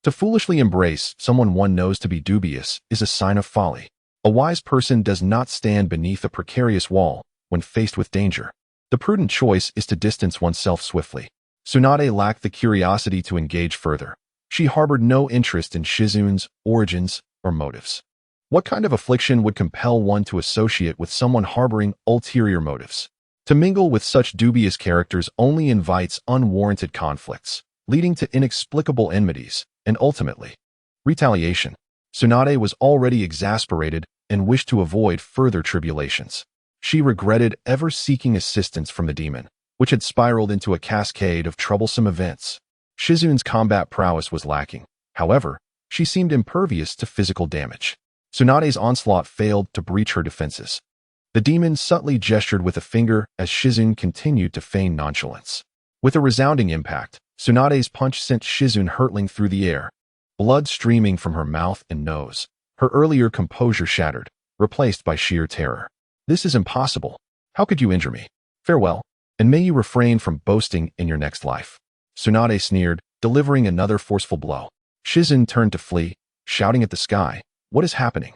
To foolishly embrace someone one knows to be dubious is a sign of folly. A wise person does not stand beneath a precarious wall when faced with danger. The prudent choice is to distance oneself swiftly. Tsunade lacked the curiosity to engage further. She harbored no interest in Shizune's origins or motives. What kind of affliction would compel one to associate with someone harboring ulterior motives? To mingle with such dubious characters only invites unwarranted conflicts, leading to inexplicable enmities, and ultimately, retaliation. Tsunade was already exasperated and wished to avoid further tribulations. She regretted ever seeking assistance from the demon, which had spiraled into a cascade of troublesome events. Shizune's combat prowess was lacking. However, she seemed impervious to physical damage. Tsunade's onslaught failed to breach her defenses. The demon subtly gestured with a finger as Shizune continued to feign nonchalance. With a resounding impact, Tsunade's punch sent Shizune hurtling through the air, blood streaming from her mouth and nose. Her earlier composure shattered, replaced by sheer terror. This is impossible. How could you injure me? Farewell, and may you refrain from boasting in your next life. Tsunade sneered, delivering another forceful blow. Shizune turned to flee, shouting at the sky, What is happening?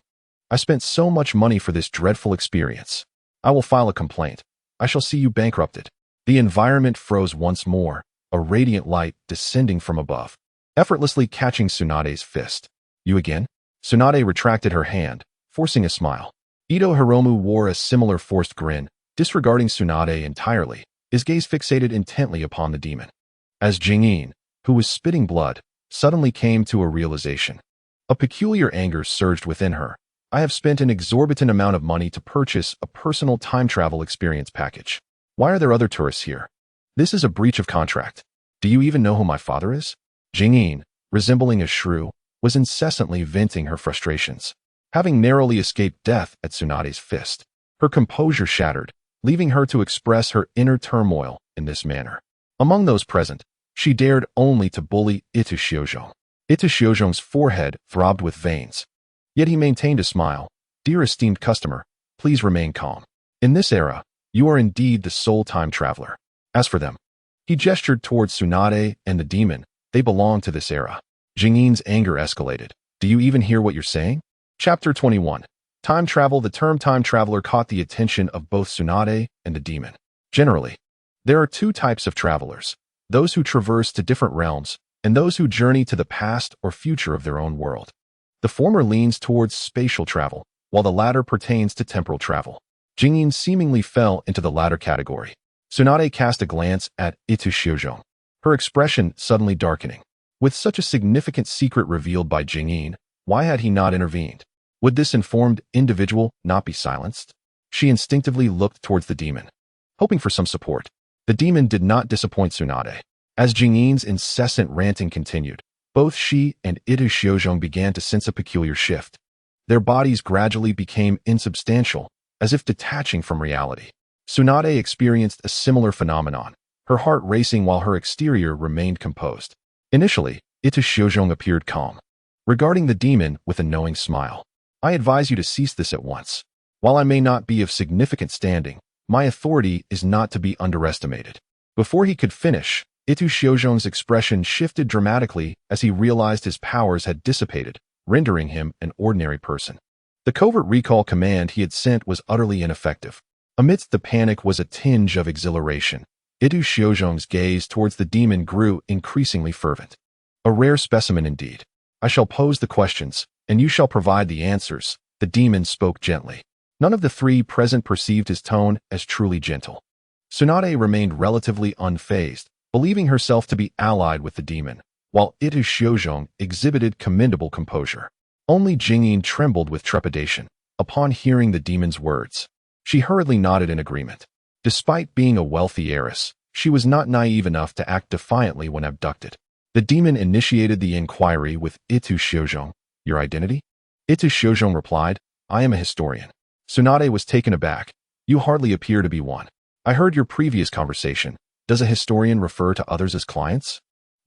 I spent so much money for this dreadful experience. I will file a complaint. I shall see you bankrupted. The environment froze once more, a radiant light descending from above, effortlessly catching Tsunade's fist. You again? Tsunade retracted her hand, forcing a smile. Ito Hiromu wore a similar forced grin, disregarding Tsunade entirely, his gaze fixated intently upon the demon. As Jingyin, who was spitting blood, suddenly came to a realization. A peculiar anger surged within her. I have spent an exorbitant amount of money to purchase a personal time travel experience package. Why are there other tourists here? This is a breach of contract. Do you even know who my father is? Jingyin, resembling a shrew, was incessantly venting her frustrations. Having narrowly escaped death at Tsunade's fist, her composure shattered, leaving her to express her inner turmoil in this manner. Among those present, she dared only to bully Ito Shiojong. Ito Shiojong's forehead throbbed with veins. Yet he maintained a smile. Dear esteemed customer, please remain calm. In this era, you are indeed the sole time traveler. As for them, he gestured towards Tsunade and the demon. They belong to this era. Jingyin's anger escalated. Do you even hear what you're saying? Chapter 21. Time travel. The term time traveler caught the attention of both Tsunade and the demon. Generally, there are two types of travelers: those who traverse to different realms, and those who journey to the past or future of their own world. The former leans towards spatial travel, while the latter pertains to temporal travel. Jingyin seemingly fell into the latter category. Tsunade cast a glance at Itushijong, her expression suddenly darkening. With such a significant secret revealed by Jingyin, why had he not intervened? Would this informed individual not be silenced? She instinctively looked towards the demon, hoping for some support. The demon did not disappoint Tsunade. As Jingyin's incessant ranting continued, both she and Itushijong began to sense a peculiar shift. Their bodies gradually became insubstantial, as if detaching from reality. Tsunade experienced a similar phenomenon, her heart racing while her exterior remained composed. Initially, Itushijong appeared calm, regarding the demon with a knowing smile. I advise you to cease this at once. While I may not be of significant standing, my authority is not to be underestimated. Before he could finish, Itushijong's expression shifted dramatically as he realized his powers had dissipated, rendering him an ordinary person. The covert recall command he had sent was utterly ineffective. Amidst the panic was a tinge of exhilaration. Itushijong's gaze towards the demon grew increasingly fervent. A rare specimen indeed. I shall pose the questions, and you shall provide the answers, the demon spoke gently. None of the three present perceived his tone as truly gentle. Tsunade remained relatively unfazed, believing herself to be allied with the demon, while Itushijong exhibited commendable composure. Only Jingyin trembled with trepidation upon hearing the demon's words. She hurriedly nodded in agreement. Despite being a wealthy heiress, she was not naive enough to act defiantly when abducted. The demon initiated the inquiry with Itushijong. Your identity? Itushijong replied, I am a historian. Tsunade was taken aback. You hardly appear to be one. I heard your previous conversation. Does a historian refer to others as clients?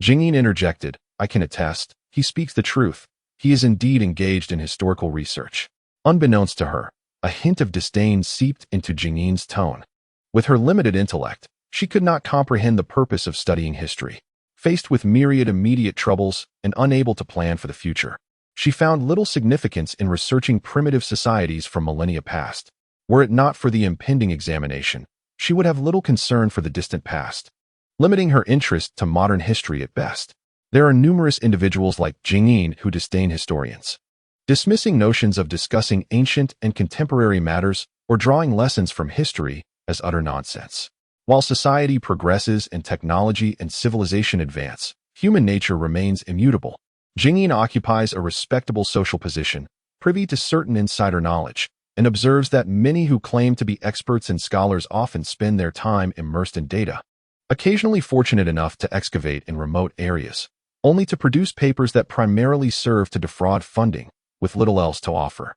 Jingyin interjected, I can attest. He speaks the truth. He is indeed engaged in historical research. Unbeknownst to her, a hint of disdain seeped into Jingyin's tone. With her limited intellect, she could not comprehend the purpose of studying history. Faced with myriad immediate troubles and unable to plan for the future, she found little significance in researching primitive societies from millennia past. Were it not for the impending examination, she would have little concern for the distant past, limiting her interest to modern history at best. There are numerous individuals like Jingyin who disdain historians, dismissing notions of discussing ancient and contemporary matters or drawing lessons from history as utter nonsense. While society progresses and technology and civilization advance, human nature remains immutable. Jingyin occupies a respectable social position, privy to certain insider knowledge, and observes that many who claim to be experts and scholars often spend their time immersed in data, occasionally fortunate enough to excavate in remote areas, only to produce papers that primarily serve to defraud funding, with little else to offer.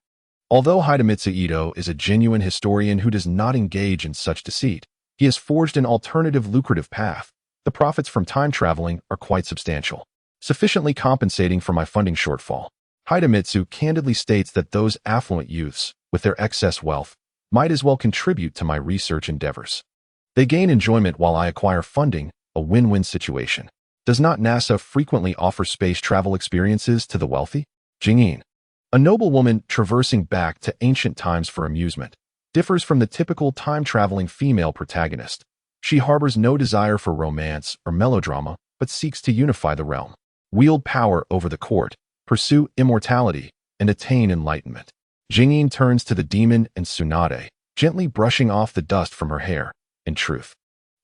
Although Hidemitsu Ito is a genuine historian who does not engage in such deceit, he has forged an alternative lucrative path. The profits from time traveling are quite substantial, sufficiently compensating for my funding shortfall. Hidemitsu candidly states that those affluent youths, with their excess wealth, might as well contribute to my research endeavors. They gain enjoyment while I acquire funding, a win-win situation. Does not NASA frequently offer space travel experiences to the wealthy? Jingyin, a noblewoman traversing back to ancient times for amusement, differs from the typical time-traveling female protagonist. She harbors no desire for romance or melodrama, but seeks to unify the realm, wield power over the court, pursue immortality, and attain enlightenment. Jingyin turns to the demon and Tsunade, gently brushing off the dust from her hair. In truth,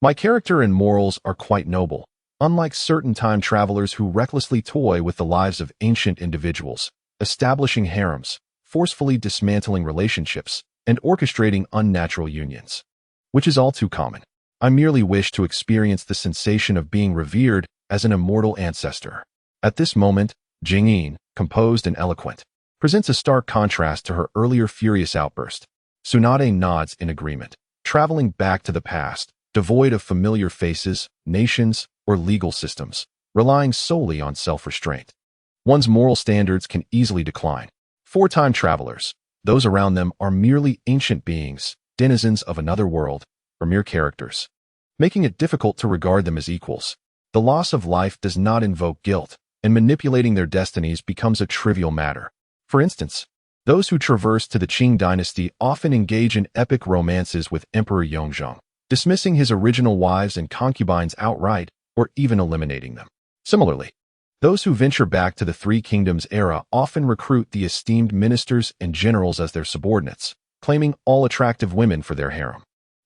my character and morals are quite noble, unlike certain time travelers who recklessly toy with the lives of ancient individuals, establishing harems, forcefully dismantling relationships, and orchestrating unnatural unions, which is all too common. I merely wish to experience the sensation of being revered as an immortal ancestor. At this moment, Jingyin, composed and eloquent, presents a stark contrast to her earlier furious outburst. Tsunade nods in agreement, traveling back to the past, devoid of familiar faces, nations, or legal systems, relying solely on self-restraint. One's moral standards can easily decline. For time travelers, those around them are merely ancient beings, denizens of another world, or mere characters, making it difficult to regard them as equals. The loss of life does not invoke guilt, and manipulating their destinies becomes a trivial matter. For instance, those who traverse to the Qing dynasty often engage in epic romances with Emperor Yongzheng, dismissing his original wives and concubines outright, or even eliminating them. Similarly, those who venture back to the Three Kingdoms era often recruit the esteemed ministers and generals as their subordinates, claiming all attractive women for their harem.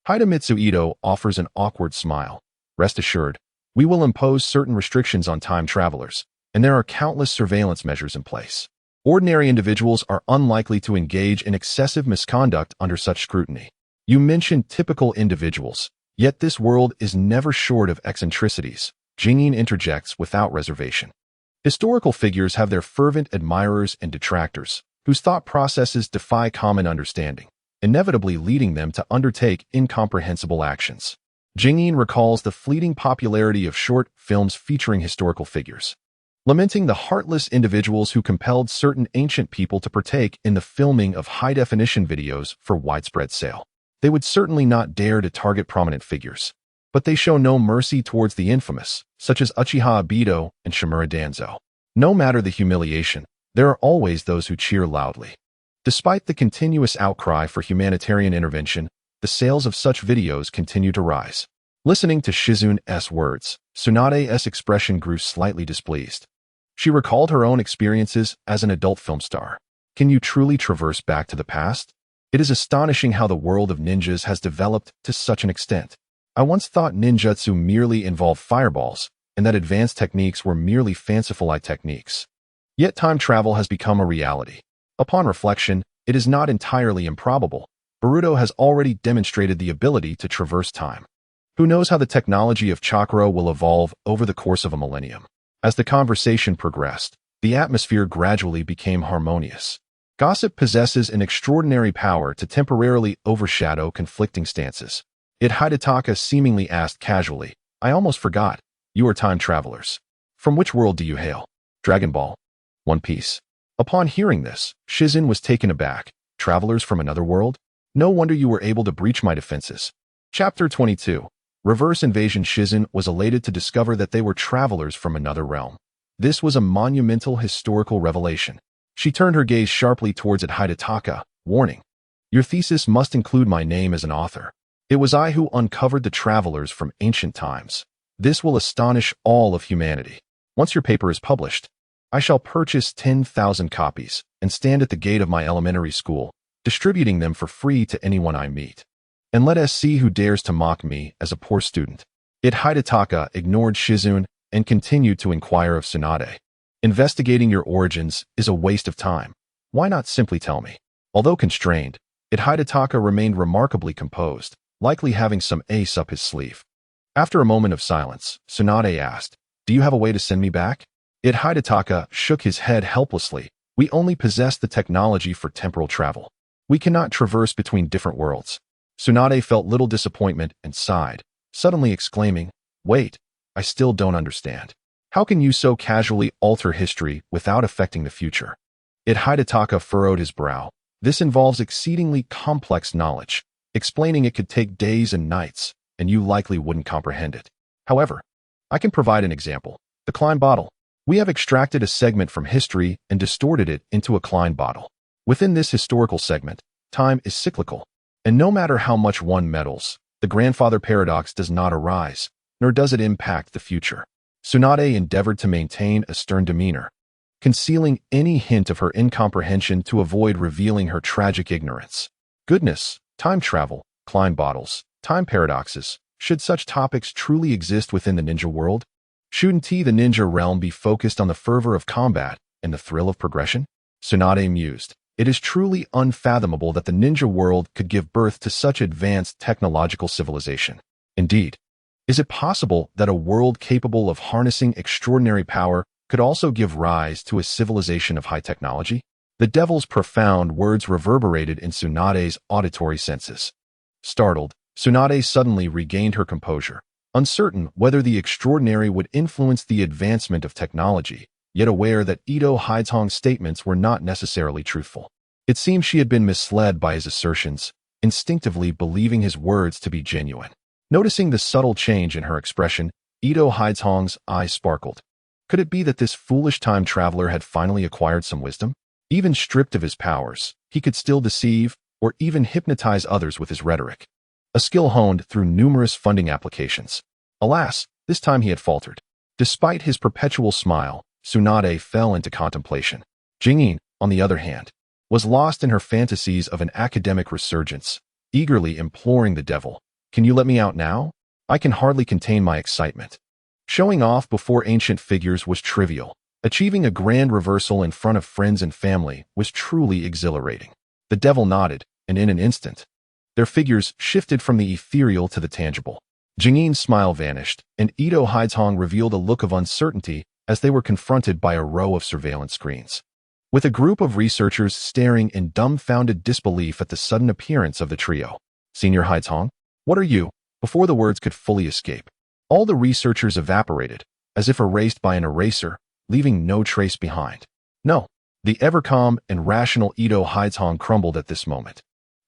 Hidemitsu Ito offers an awkward smile. Rest assured, we will impose certain restrictions on time travelers, and there are countless surveillance measures in place. Ordinary individuals are unlikely to engage in excessive misconduct under such scrutiny. You mentioned typical individuals, yet this world is never short of eccentricities. Jingyin interjects without reservation. Historical figures have their fervent admirers and detractors, whose thought processes defy common understanding, inevitably leading them to undertake incomprehensible actions. Jingyin recalls the fleeting popularity of short films featuring historical figures, lamenting the heartless individuals who compelled certain ancient people to partake in the filming of high-definition videos for widespread sale. They would certainly not dare to target prominent figures, but they show no mercy towards the infamous, such as Uchiha Obito and Shimura Danzo. No matter the humiliation, there are always those who cheer loudly. Despite the continuous outcry for humanitarian intervention, the sales of such videos continue to rise. Listening to Shizune's words, Tsunade's expression grew slightly displeased. She recalled her own experiences as an adult film star. Can you truly traverse back to the past? It is astonishing how the world of ninjas has developed to such an extent. I once thought ninjutsu merely involved fireballs, and that advanced techniques were merely fanciful techniques. Yet time travel has become a reality. Upon reflection, it is not entirely improbable. Boruto has already demonstrated the ability to traverse time. Who knows how the technology of chakra will evolve over the course of a millennium? As the conversation progressed, the atmosphere gradually became harmonious. Gossip possesses an extraordinary power to temporarily overshadow conflicting stances. Yet Hidetaka seemingly asked casually, I almost forgot, you are time travelers. From which world do you hail? Dragon Ball? One Piece? Upon hearing this, Shizun was taken aback. Travelers from another world? No wonder you were able to breach my defenses. Chapter 22. Reverse Invasion. Shizun was elated to discover that they were travelers from another realm. This was a monumental historical revelation. She turned her gaze sharply towards Hidetaka, warning, your thesis must include my name as an author. It was I who uncovered the travelers from ancient times. This will astonish all of humanity. Once your paper is published, I shall purchase 10,000 copies and stand at the gate of my elementary school, distributing them for free to anyone I meet. And let us see who dares to mock me as a poor student. Hidetaka ignored Shizun and continued to inquire of Tsunade. Investigating your origins is a waste of time. Why not simply tell me? Although constrained, Hidetaka remained remarkably composed, likely having some ace up his sleeve. After a moment of silence, Tsunade asked, do you have a way to send me back? Hidetaka shook his head helplessly. We only possess the technology for temporal travel. We cannot traverse between different worlds. Tsunade felt little disappointment and sighed, suddenly exclaiming, wait, I still don't understand. How can you so casually alter history without affecting the future? Hidetaka furrowed his brow. This involves exceedingly complex knowledge. Explaining it could take days and nights, and you likely wouldn't comprehend it. However, I can provide an example. The Klein bottle. We have extracted a segment from history and distorted it into a Klein bottle. Within this historical segment, time is cyclical, and no matter how much one meddles, the grandfather paradox does not arise, nor does it impact the future. Tsunade endeavored to maintain a stern demeanor, concealing any hint of her incomprehension to avoid revealing her tragic ignorance. Goodness, time travel, Klein bottles, time paradoxes. Should such topics truly exist within the ninja world? Shouldn't the ninja realm be focused on the fervor of combat and the thrill of progression? Tsunade mused. It is truly unfathomable that the ninja world could give birth to such advanced technological civilization. Indeed, is it possible that a world capable of harnessing extraordinary power could also give rise to a civilization of high technology? The devil's profound words reverberated in Tsunade's auditory senses. Startled, Tsunade suddenly regained her composure, uncertain whether the extraordinary would influence the advancement of technology, yet aware that Ito Haitong's statements were not necessarily truthful. It seemed she had been misled by his assertions, instinctively believing his words to be genuine. Noticing the subtle change in her expression, Ito Haitong's eyes sparkled. Could it be that this foolish time traveler had finally acquired some wisdom? Even stripped of his powers, he could still deceive or even hypnotize others with his rhetoric, a skill honed through numerous funding applications. Alas, this time he had faltered. Despite his perpetual smile, Tsunade fell into contemplation. Jingyin, on the other hand, was lost in her fantasies of an academic resurgence, eagerly imploring the devil, "Can you let me out now? I can hardly contain my excitement." Showing off before ancient figures was trivial. Achieving a grand reversal in front of friends and family was truly exhilarating. The devil nodded, and in an instant, their figures shifted from the ethereal to the tangible. Jingyi's smile vanished, and Ito Haizong revealed a look of uncertainty as they were confronted by a row of surveillance screens. With a group of researchers staring in dumbfounded disbelief at the sudden appearance of the trio. "Senior Haizong, what are you?" Before the words could fully escape, all the researchers evaporated, as if erased by an eraser, leaving no trace behind. No, the ever-calm and rational Ito Haizong crumbled at this moment.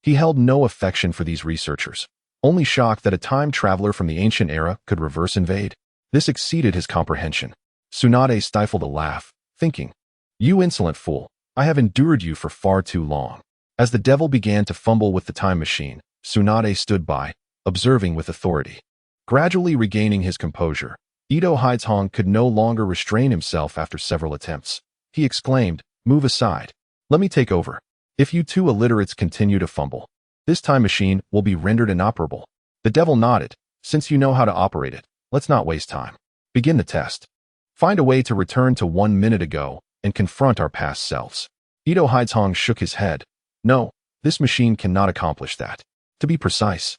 He held no affection for these researchers, only shocked that a time traveler from the ancient era could reverse invade. This exceeded his comprehension. Tsunade stifled a laugh, thinking, "You insolent fool, I have endured you for far too long." As the devil began to fumble with the time machine, Tsunade stood by, observing with authority. Gradually regaining his composure, Ito Haizong could no longer restrain himself after several attempts. He exclaimed, "Move aside. Let me take over. If you two illiterates continue to fumble, this time machine will be rendered inoperable." The devil nodded. "Since you know how to operate it, let's not waste time. Begin the test. Find a way to return to 1 minute ago and confront our past selves." Ito Haizong shook his head. "No, this machine cannot accomplish that. To be precise,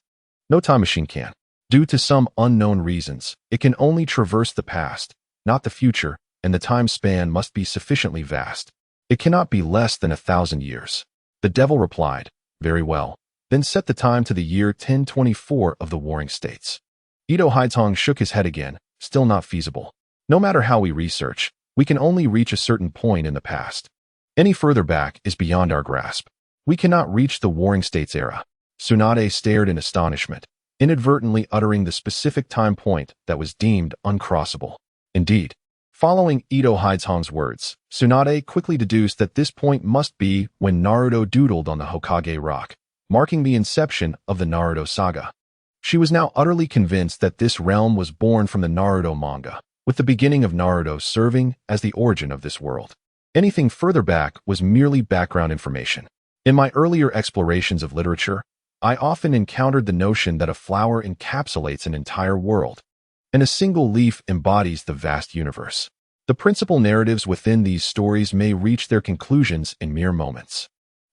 no time machine can. Due to some unknown reasons, it can only traverse the past, not the future, and the time span must be sufficiently vast. It cannot be less than 1,000 years. The devil replied, "Very well. Then set the time to the year 1024 of the Warring States." Ito Haizong shook his head again, "Still not feasible. No matter how we research, we can only reach a certain point in the past. Any further back is beyond our grasp. We cannot reach the Warring States era." Tsunade stared in astonishment, inadvertently uttering the specific time point that was deemed uncrossable. Indeed, following Ito Haizong's words, Tsunade quickly deduced that this point must be when Naruto doodled on the Hokage rock, marking the inception of the Naruto saga. She was now utterly convinced that this realm was born from the Naruto manga, with the beginning of Naruto serving as the origin of this world. Anything further back was merely background information. In my earlier explorations of literature, I often encountered the notion that a flower encapsulates an entire world, and a single leaf embodies the vast universe. The principal narratives within these stories may reach their conclusions in mere moments.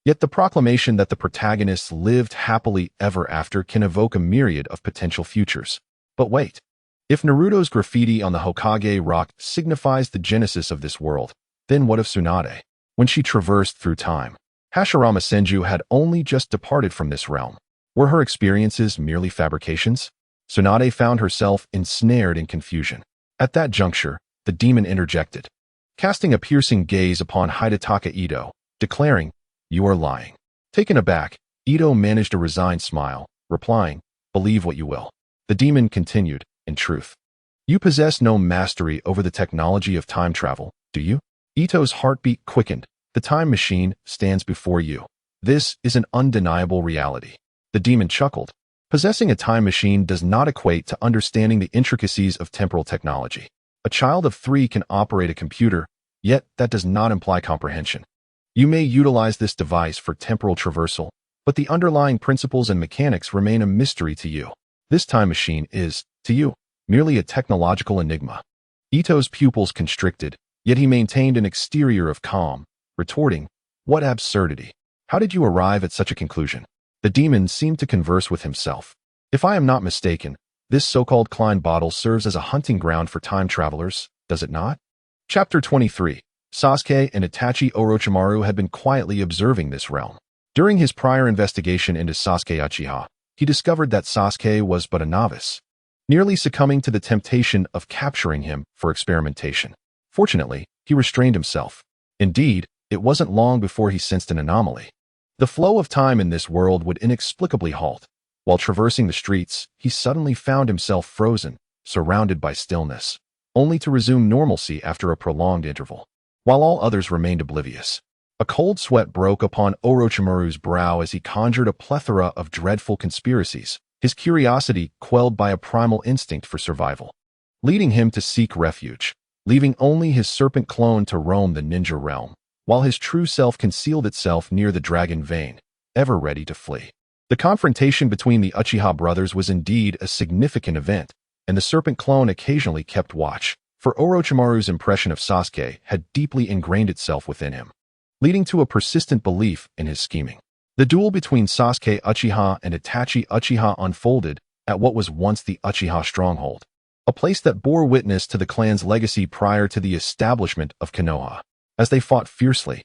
Yet the proclamation that the protagonists lived happily ever after can evoke a myriad of potential futures. But wait, if Naruto's graffiti on the Hokage rock signifies the genesis of this world, then what of Tsunade? When she traversed through time, Hashirama Senju had only just departed from this realm. Were her experiences merely fabrications? Tsunade found herself ensnared in confusion. At that juncture, the demon interjected, casting a piercing gaze upon Hidetaka Ito, declaring, "You are lying." Taken aback, Ito managed a resigned smile, replying, "Believe what you will." The demon continued, "In truth, you possess no mastery over the technology of time travel, do you?" Ito's heartbeat quickened. "The time machine stands before you. This is an undeniable reality." The demon chuckled. "Possessing a time machine does not equate to understanding the intricacies of temporal technology. A child of 3 can operate a computer, yet that does not imply comprehension. You may utilize this device for temporal traversal, but the underlying principles and mechanics remain a mystery to you. This time machine is, to you, merely a technological enigma." Ito's pupils constricted, yet he maintained an exterior of calm, retorting, "What absurdity! How did you arrive at such a conclusion?" The demon seemed to converse with himself. "If I am not mistaken, this so-called Klein bottle serves as a hunting ground for time travelers, does it not?" Chapter 23. Sasuke and Itachi Orochimaru had been quietly observing this realm. During his prior investigation into Sasuke Uchiha, he discovered that Sasuke was but a novice, nearly succumbing to the temptation of capturing him for experimentation. Fortunately, he restrained himself. Indeed, it wasn't long before he sensed an anomaly. The flow of time in this world would inexplicably halt. While traversing the streets, he suddenly found himself frozen, surrounded by stillness, only to resume normalcy after a prolonged interval, while all others remained oblivious. A cold sweat broke upon Orochimaru's brow as he conjured a plethora of dreadful conspiracies, his curiosity quelled by a primal instinct for survival, leading him to seek refuge, leaving only his serpent clone to roam the ninja realm, while his true self concealed itself near the dragon vein, ever ready to flee. The confrontation between the Uchiha brothers was indeed a significant event, and the serpent clone occasionally kept watch, for Orochimaru's impression of Sasuke had deeply ingrained itself within him, leading to a persistent belief in his scheming. The duel between Sasuke Uchiha and Itachi Uchiha unfolded at what was once the Uchiha stronghold, a place that bore witness to the clan's legacy prior to the establishment of Konoha. As they fought fiercely,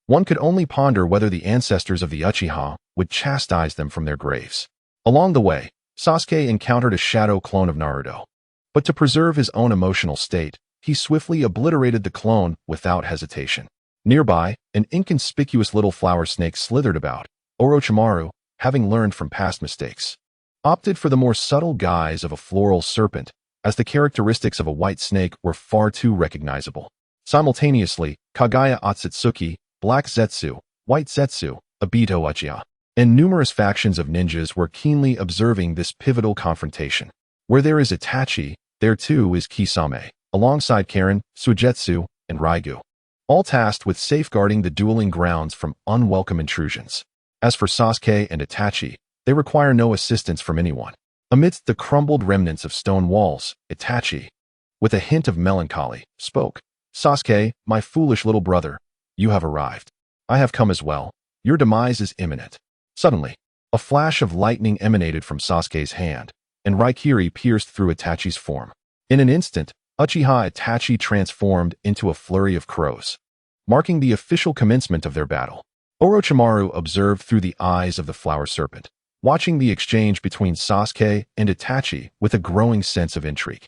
one could only ponder whether the ancestors of the Uchiha would chastise them from their graves. Along the way, Sasuke encountered a shadow clone of Naruto, but to preserve his own emotional state, he swiftly obliterated the clone without hesitation. Nearby, an inconspicuous little flower snake slithered about. Orochimaru, having learned from past mistakes, opted for the more subtle guise of a floral serpent, as the characteristics of a white snake were far too recognizable. Simultaneously, Kagaya Otsutsuki, Black Zetsu, White Zetsu, Obito Uchiha, and numerous factions of ninjas were keenly observing this pivotal confrontation. Where there is Itachi, there too is Kisame, alongside Karen, Suigetsu, and Raigu, all tasked with safeguarding the dueling grounds from unwelcome intrusions. As for Sasuke and Itachi, they require no assistance from anyone. Amidst the crumbled remnants of stone walls, Itachi, with a hint of melancholy, spoke. "Sasuke, my foolish little brother, you have arrived. I have come as well. Your demise is imminent." Suddenly, a flash of lightning emanated from Sasuke's hand, and Raikiri pierced through Itachi's form. In an instant, Uchiha Itachi transformed into a flurry of crows, marking the official commencement of their battle. Orochimaru observed through the eyes of the flower serpent, watching the exchange between Sasuke and Itachi with a growing sense of intrigue.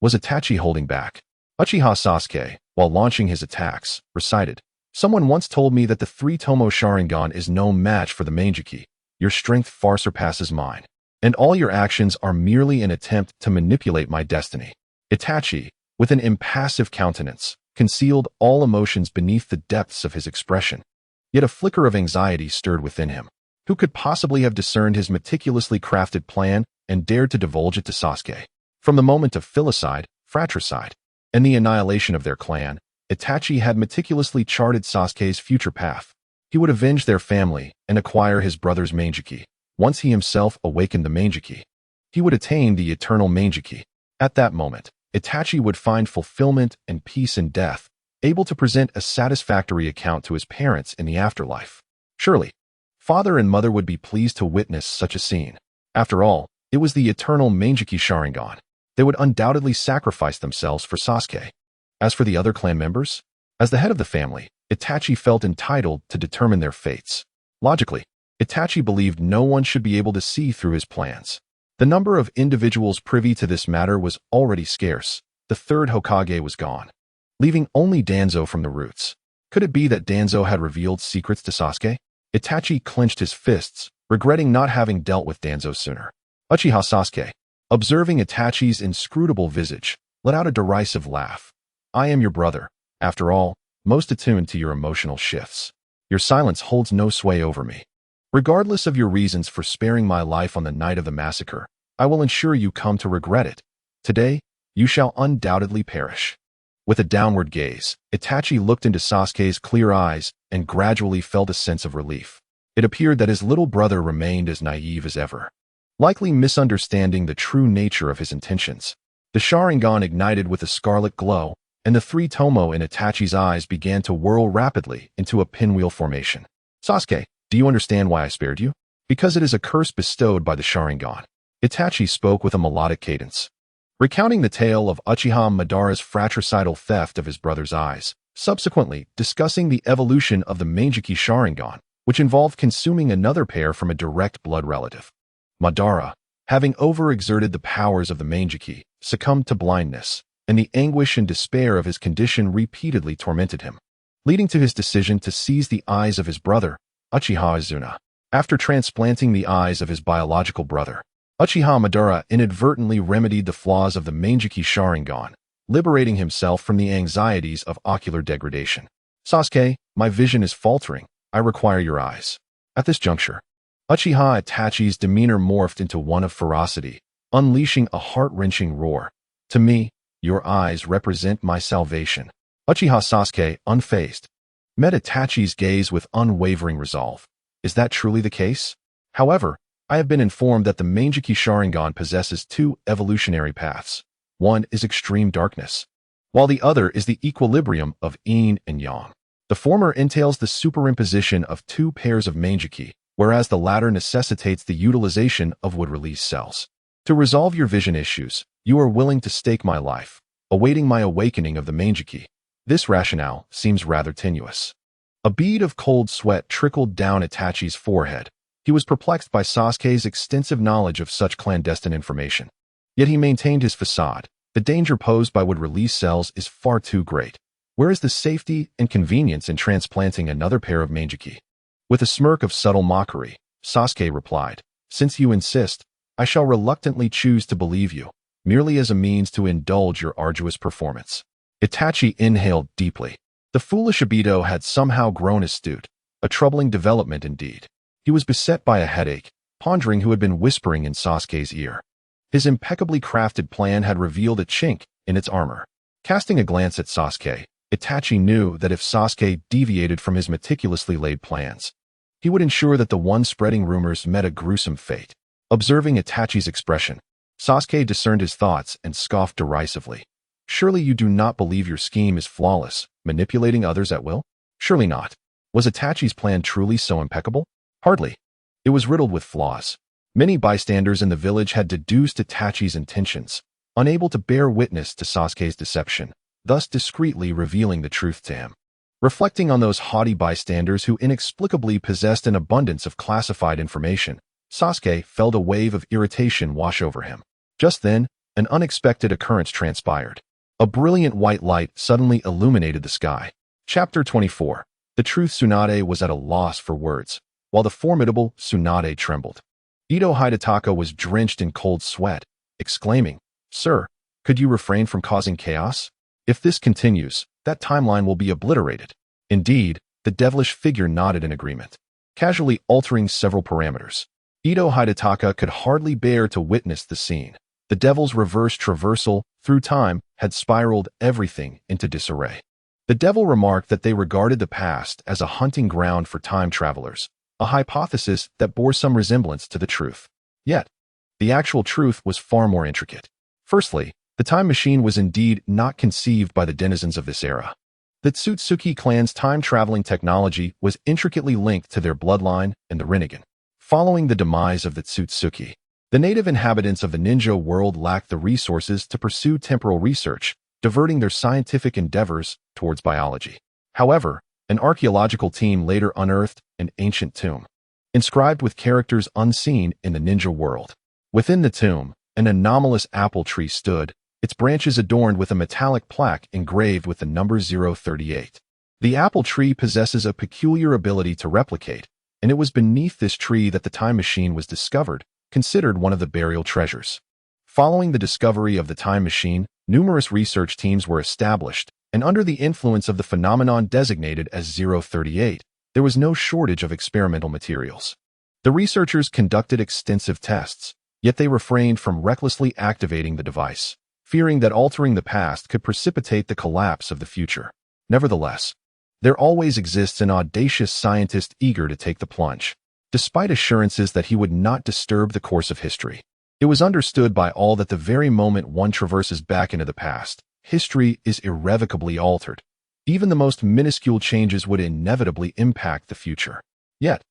Was Itachi holding back? Uchiha Sasuke, while launching his attacks, recited, "Someone once told me that the three-tomo Sharingan is no match for the Manjiki. Your strength far surpasses mine, and all your actions are merely an attempt to manipulate my destiny." Itachi, with an impassive countenance, concealed all emotions beneath the depths of his expression. Yet a flicker of anxiety stirred within him. Who could possibly have discerned his meticulously crafted plan and dared to divulge it to Sasuke? From the moment of filicide, fratricide, and the annihilation of their clan, Itachi had meticulously charted Sasuke's future path. He would avenge their family and acquire his brother's Manjiki. Once he himself awakened the Manjiki, he would attain the eternal Manjiki. At that moment, Itachi would find fulfillment and peace in death, able to present a satisfactory account to his parents in the afterlife. Surely, father and mother would be pleased to witness such a scene. After all, it was the eternal Manjiki Sharingan. They would undoubtedly sacrifice themselves for Sasuke. As for the other clan members, as the head of the family, Itachi felt entitled to determine their fates. Logically, Itachi believed no one should be able to see through his plans. The number of individuals privy to this matter was already scarce. The third Hokage was gone, leaving only Danzo from the roots. Could it be that Danzo had revealed secrets to Sasuke? Itachi clenched his fists, regretting not having dealt with Danzo sooner. Uchiha Sasuke, observing Itachi's inscrutable visage, let out a derisive laugh. "I am your brother, after all, most attuned to your emotional shifts. Your silence holds no sway over me. Regardless of your reasons for sparing my life on the night of the massacre, I will ensure you come to regret it. Today, you shall undoubtedly perish." With a downward gaze, Itachi looked into Sasuke's clear eyes and gradually felt a sense of relief. It appeared that his little brother remained as naive as ever, likely misunderstanding the true nature of his intentions. The Sharingan ignited with a scarlet glow, and the three tomo in Itachi's eyes began to whirl rapidly into a pinwheel formation. "Sasuke, do you understand why I spared you? Because it is a curse bestowed by the Sharingan." Itachi spoke with a melodic cadence, recounting the tale of Uchiha Madara's fratricidal theft of his brother's eyes, subsequently discussing the evolution of the Manjiki Sharingan, which involved consuming another pair from a direct blood relative. Madara, having overexerted the powers of the Manjiki, succumbed to blindness, and the anguish and despair of his condition repeatedly tormented him, leading to his decision to seize the eyes of his brother, Uchiha Izuna. After transplanting the eyes of his biological brother, Uchiha Madara inadvertently remedied the flaws of the Manjiki Sharingan, liberating himself from the anxieties of ocular degradation. "Sasuke, my vision is faltering. I require your eyes." At this juncture, Uchiha Itachi's demeanor morphed into one of ferocity, unleashing a heart-wrenching roar. "To me, your eyes represent my salvation." Uchiha Sasuke, unfazed, met Itachi's gaze with unwavering resolve. Is that truly the case? However, I have been informed that the Mangekyou Sharingan possesses two evolutionary paths. One is extreme darkness, while the other is the equilibrium of yin and yang. The former entails the superimposition of two pairs of Mangekyou, whereas the latter necessitates the utilization of wood-release cells. To resolve your vision issues, you are willing to stake my life, awaiting my awakening of the Mangekyou. This rationale seems rather tenuous. A bead of cold sweat trickled down Itachi's forehead. He was perplexed by Sasuke's extensive knowledge of such clandestine information. Yet he maintained his facade. The danger posed by wood-release cells is far too great. Where is the safety and convenience in transplanting another pair of Mangekyou? With a smirk of subtle mockery, Sasuke replied, "Since you insist, I shall reluctantly choose to believe you, merely as a means to indulge your arduous performance." Itachi inhaled deeply. The foolish Obito had somehow grown astute, a troubling development indeed. He was beset by a headache, pondering who had been whispering in Sasuke's ear. His impeccably crafted plan had revealed a chink in its armor. Casting a glance at Sasuke, Itachi knew that if Sasuke deviated from his meticulously laid plans, he would ensure that the one spreading rumors met a gruesome fate. Observing Itachi's expression, Sasuke discerned his thoughts and scoffed derisively. "Surely you do not believe your scheme is flawless, manipulating others at will?" Surely not. Was Itachi's plan truly so impeccable? Hardly. It was riddled with flaws. Many bystanders in the village had deduced Itachi's intentions, unable to bear witness to Sasuke's deception, thus discreetly revealing the truth to him. Reflecting on those haughty bystanders who inexplicably possessed an abundance of classified information, Sasuke felt a wave of irritation wash over him. Just then, an unexpected occurrence transpired. A brilliant white light suddenly illuminated the sky. Chapter 24. The truth Tsunade was at a loss for words, while the formidable Tsunade trembled. Ito Hidetaka was drenched in cold sweat, exclaiming, "Sir, could you refrain from causing chaos? If this continues, that timeline will be obliterated." Indeed, the devilish figure nodded in agreement, casually altering several parameters. Ito Hidetaka could hardly bear to witness the scene. The devil's reverse traversal through time had spiraled everything into disarray. The devil remarked that they regarded the past as a hunting ground for time travelers, a hypothesis that bore some resemblance to the truth. Yet, the actual truth was far more intricate. Firstly, the time machine was indeed not conceived by the denizens of this era. The Tsutsuki clan's time-traveling technology was intricately linked to their bloodline and the Rinnegan. Following the demise of the Tsutsuki, the native inhabitants of the ninja world lacked the resources to pursue temporal research, diverting their scientific endeavors towards biology. However, an archaeological team later unearthed an ancient tomb, inscribed with characters unseen in the ninja world. Within the tomb, an anomalous apple tree stood, its branches adorned with a metallic plaque engraved with the number 038. The apple tree possesses a peculiar ability to replicate, and it was beneath this tree that the time machine was discovered, considered one of the burial treasures. Following the discovery of the time machine, numerous research teams were established, and under the influence of the phenomenon designated as 038, there was no shortage of experimental materials. The researchers conducted extensive tests, yet they refrained from recklessly activating the device, fearing that altering the past could precipitate the collapse of the future. Nevertheless, there always exists an audacious scientist eager to take the plunge. Despite assurances that he would not disturb the course of history, it was understood by all that the very moment one traverses back into the past, history is irrevocably altered. Even the most minuscule changes would inevitably impact the future. Yet,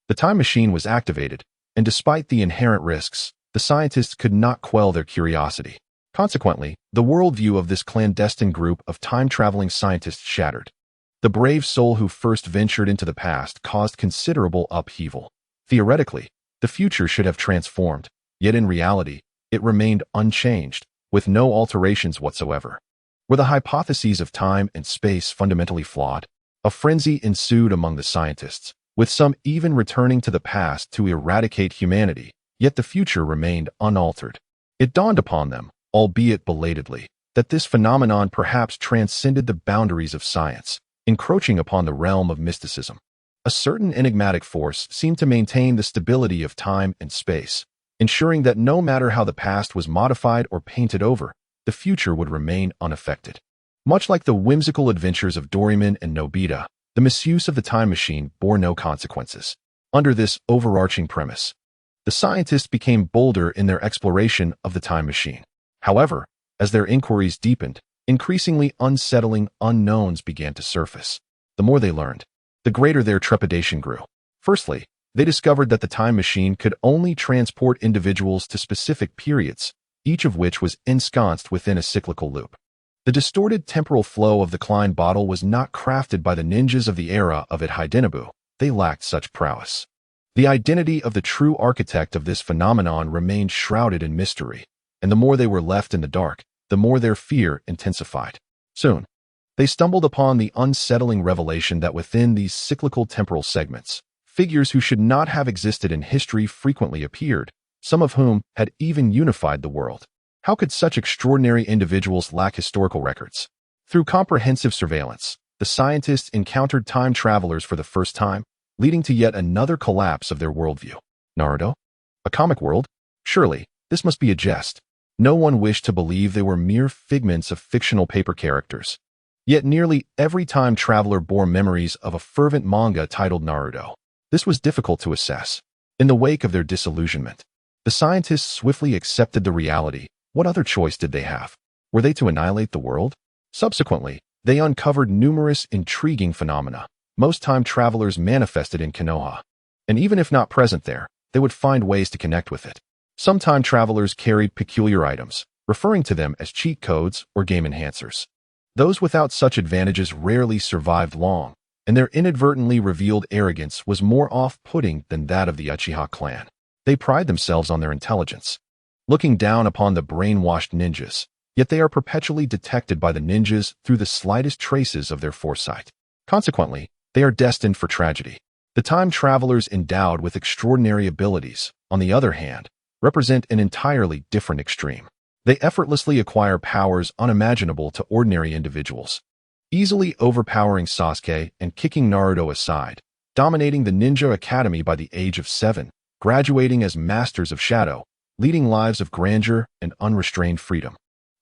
the time machine was activated, and despite the inherent risks, the scientists could not quell their curiosity. Consequently, the worldview of this clandestine group of time-traveling scientists shattered. The brave soul who first ventured into the past caused considerable upheaval. Theoretically, the future should have transformed, yet in reality, it remained unchanged, with no alterations whatsoever. Were the hypotheses of time and space fundamentally flawed? A frenzy ensued among the scientists, with some even returning to the past to eradicate humanity, yet the future remained unaltered. It dawned upon them, albeit belatedly, that this phenomenon perhaps transcended the boundaries of science, encroaching upon the realm of mysticism. A certain enigmatic force seemed to maintain the stability of time and space, ensuring that no matter how the past was modified or painted over, the future would remain unaffected. Much like the whimsical adventures of Doraemon and Nobita, The misuse of the time machine bore no consequences. Under this overarching premise, the scientists became bolder in their exploration of the time machine. However, as their inquiries deepened, increasingly unsettling unknowns began to surface. The more they learned, the greater their trepidation grew. Firstly, they discovered that the time machine could only transport individuals to specific periods, each of which was ensconced within a cyclical loop. The distorted temporal flow of the Klein bottle was not crafted by the ninjas of the era of it Hidenabu. They lacked such prowess. The identity of the true architect of this phenomenon remained shrouded in mystery, and the more they were left in the dark, the more their fear intensified. Soon, they stumbled upon the unsettling revelation that within these cyclical temporal segments, figures who should not have existed in history frequently appeared, some of whom had even unified the world. How could such extraordinary individuals lack historical records? Through comprehensive surveillance, the scientists encountered time travelers for the first time, leading to yet another collapse of their worldview. Naruto? A comic world? Surely, this must be a jest. No one wished to believe they were mere figments of fictional paper characters. Yet nearly every time traveler bore memories of a fervent manga titled Naruto. This was difficult to assess. In the wake of their disillusionment, the scientists swiftly accepted the reality. What other choice did they have? Were they to annihilate the world? Subsequently, they uncovered numerous intriguing phenomena. Most time travelers manifested in Konoha, and even if not present there, they would find ways to connect with it. Some time travelers carried peculiar items, referring to them as cheat codes or game enhancers. Those without such advantages rarely survived long, and their inadvertently revealed arrogance was more off-putting than that of the Uchiha clan. They pride themselves on their intelligence, looking down upon the brainwashed ninjas, yet they are perpetually detected by the ninjas through the slightest traces of their foresight. Consequently, they are destined for tragedy. The time travelers endowed with extraordinary abilities, on the other hand, represent an entirely different extreme. They effortlessly acquire powers unimaginable to ordinary individuals, easily overpowering Sasuke and kicking Naruto aside, dominating the ninja academy by the age of 7, graduating as masters of shadow, leading lives of grandeur and unrestrained freedom.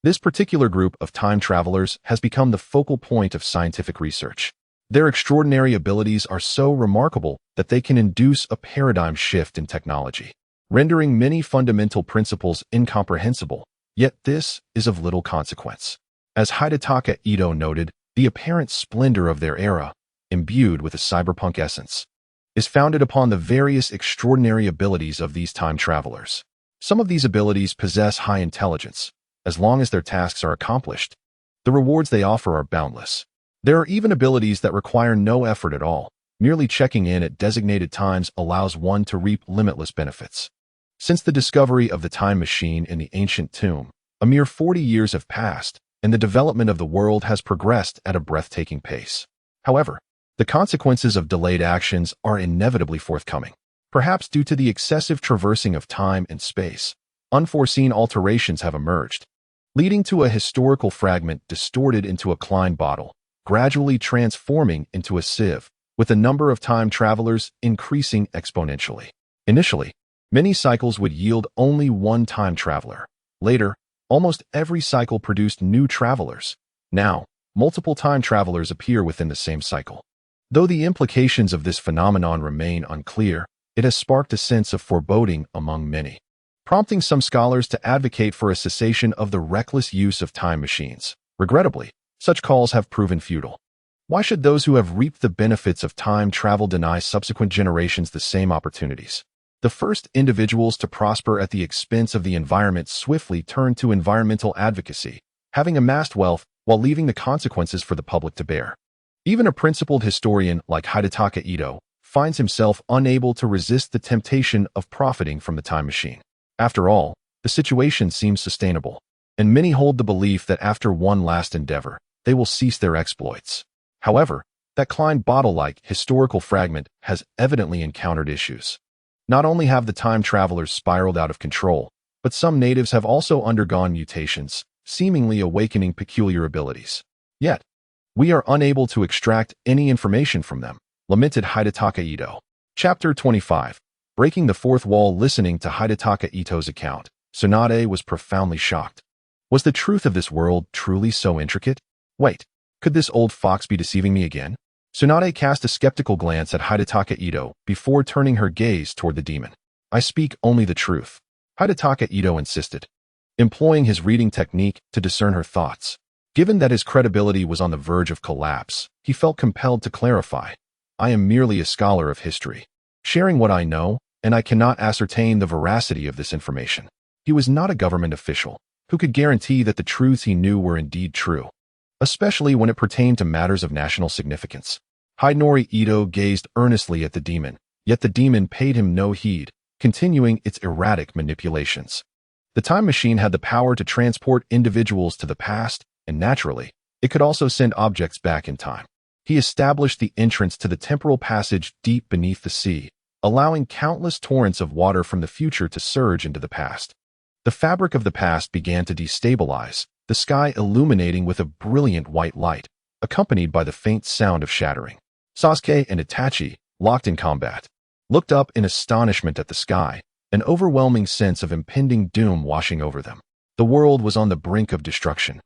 This particular group of time travelers has become the focal point of scientific research. Their extraordinary abilities are so remarkable that they can induce a paradigm shift in technology, rendering many fundamental principles incomprehensible. Yet this is of little consequence. As Hidetaka Ito noted, the apparent splendor of their era, imbued with a cyberpunk essence, is founded upon the various extraordinary abilities of these time travelers. Some of these abilities possess high intelligence. As long as their tasks are accomplished, the rewards they offer are boundless. There are even abilities that require no effort at all. Merely checking in at designated times allows one to reap limitless benefits. Since the discovery of the time machine in the ancient tomb, a mere 40 years have passed, and the development of the world has progressed at a breathtaking pace. However, the consequences of delayed actions are inevitably forthcoming. Perhaps due to the excessive traversing of time and space, unforeseen alterations have emerged, leading to a historical fragment distorted into a Klein bottle, gradually transforming into a sieve, with the number of time travelers increasing exponentially. Initially, many cycles would yield only one time traveler. Later, almost every cycle produced new travelers. Now, multiple time travelers appear within the same cycle. Though the implications of this phenomenon remain unclear, it has sparked a sense of foreboding among many, prompting some scholars to advocate for a cessation of the reckless use of time machines. Regrettably, such calls have proven futile. Why should those who have reaped the benefits of time travel deny subsequent generations the same opportunities? The first individuals to prosper at the expense of the environment swiftly turned to environmental advocacy, having amassed wealth while leaving the consequences for the public to bear. Even a principled historian like Hidetaka Ito finds himself unable to resist the temptation of profiting from the time machine. After all, the situation seems sustainable, and many hold the belief that after one last endeavor, they will cease their exploits. However, that Klein bottle-like historical fragment has evidently encountered issues. Not only have the time travelers spiraled out of control, but some natives have also undergone mutations, seemingly awakening peculiar abilities. Yet, we are unable to extract any information from them, lamented Hidetaka Ito. Chapter 25. Breaking the Fourth Wall. Listening to Hidetaka Ito's account, Tsunade was profoundly shocked. Was the truth of this world truly so intricate? Wait, could this old fox be deceiving me again? Tsunade cast a skeptical glance at Hidetaka Ito before turning her gaze toward the demon. I speak only the truth, Hidetaka Ito insisted, employing his reading technique to discern her thoughts. Given that his credibility was on the verge of collapse, he felt compelled to clarify. I am merely a scholar of history, sharing what I know, and I cannot ascertain the veracity of this information. He was not a government official who could guarantee that the truths he knew were indeed true, especially when it pertained to matters of national significance. Hidenori Ito gazed earnestly at the demon, yet the demon paid him no heed, continuing its erratic manipulations. The time machine had the power to transport individuals to the past, and naturally, it could also send objects back in time. He established the entrance to the temporal passage deep beneath the sea, allowing countless torrents of water from the future to surge into the past. The fabric of the past began to destabilize, the sky illuminating with a brilliant white light, accompanied by the faint sound of shattering. Sasuke and Itachi, locked in combat, looked up in astonishment at the sky, an overwhelming sense of impending doom washing over them. The world was on the brink of destruction,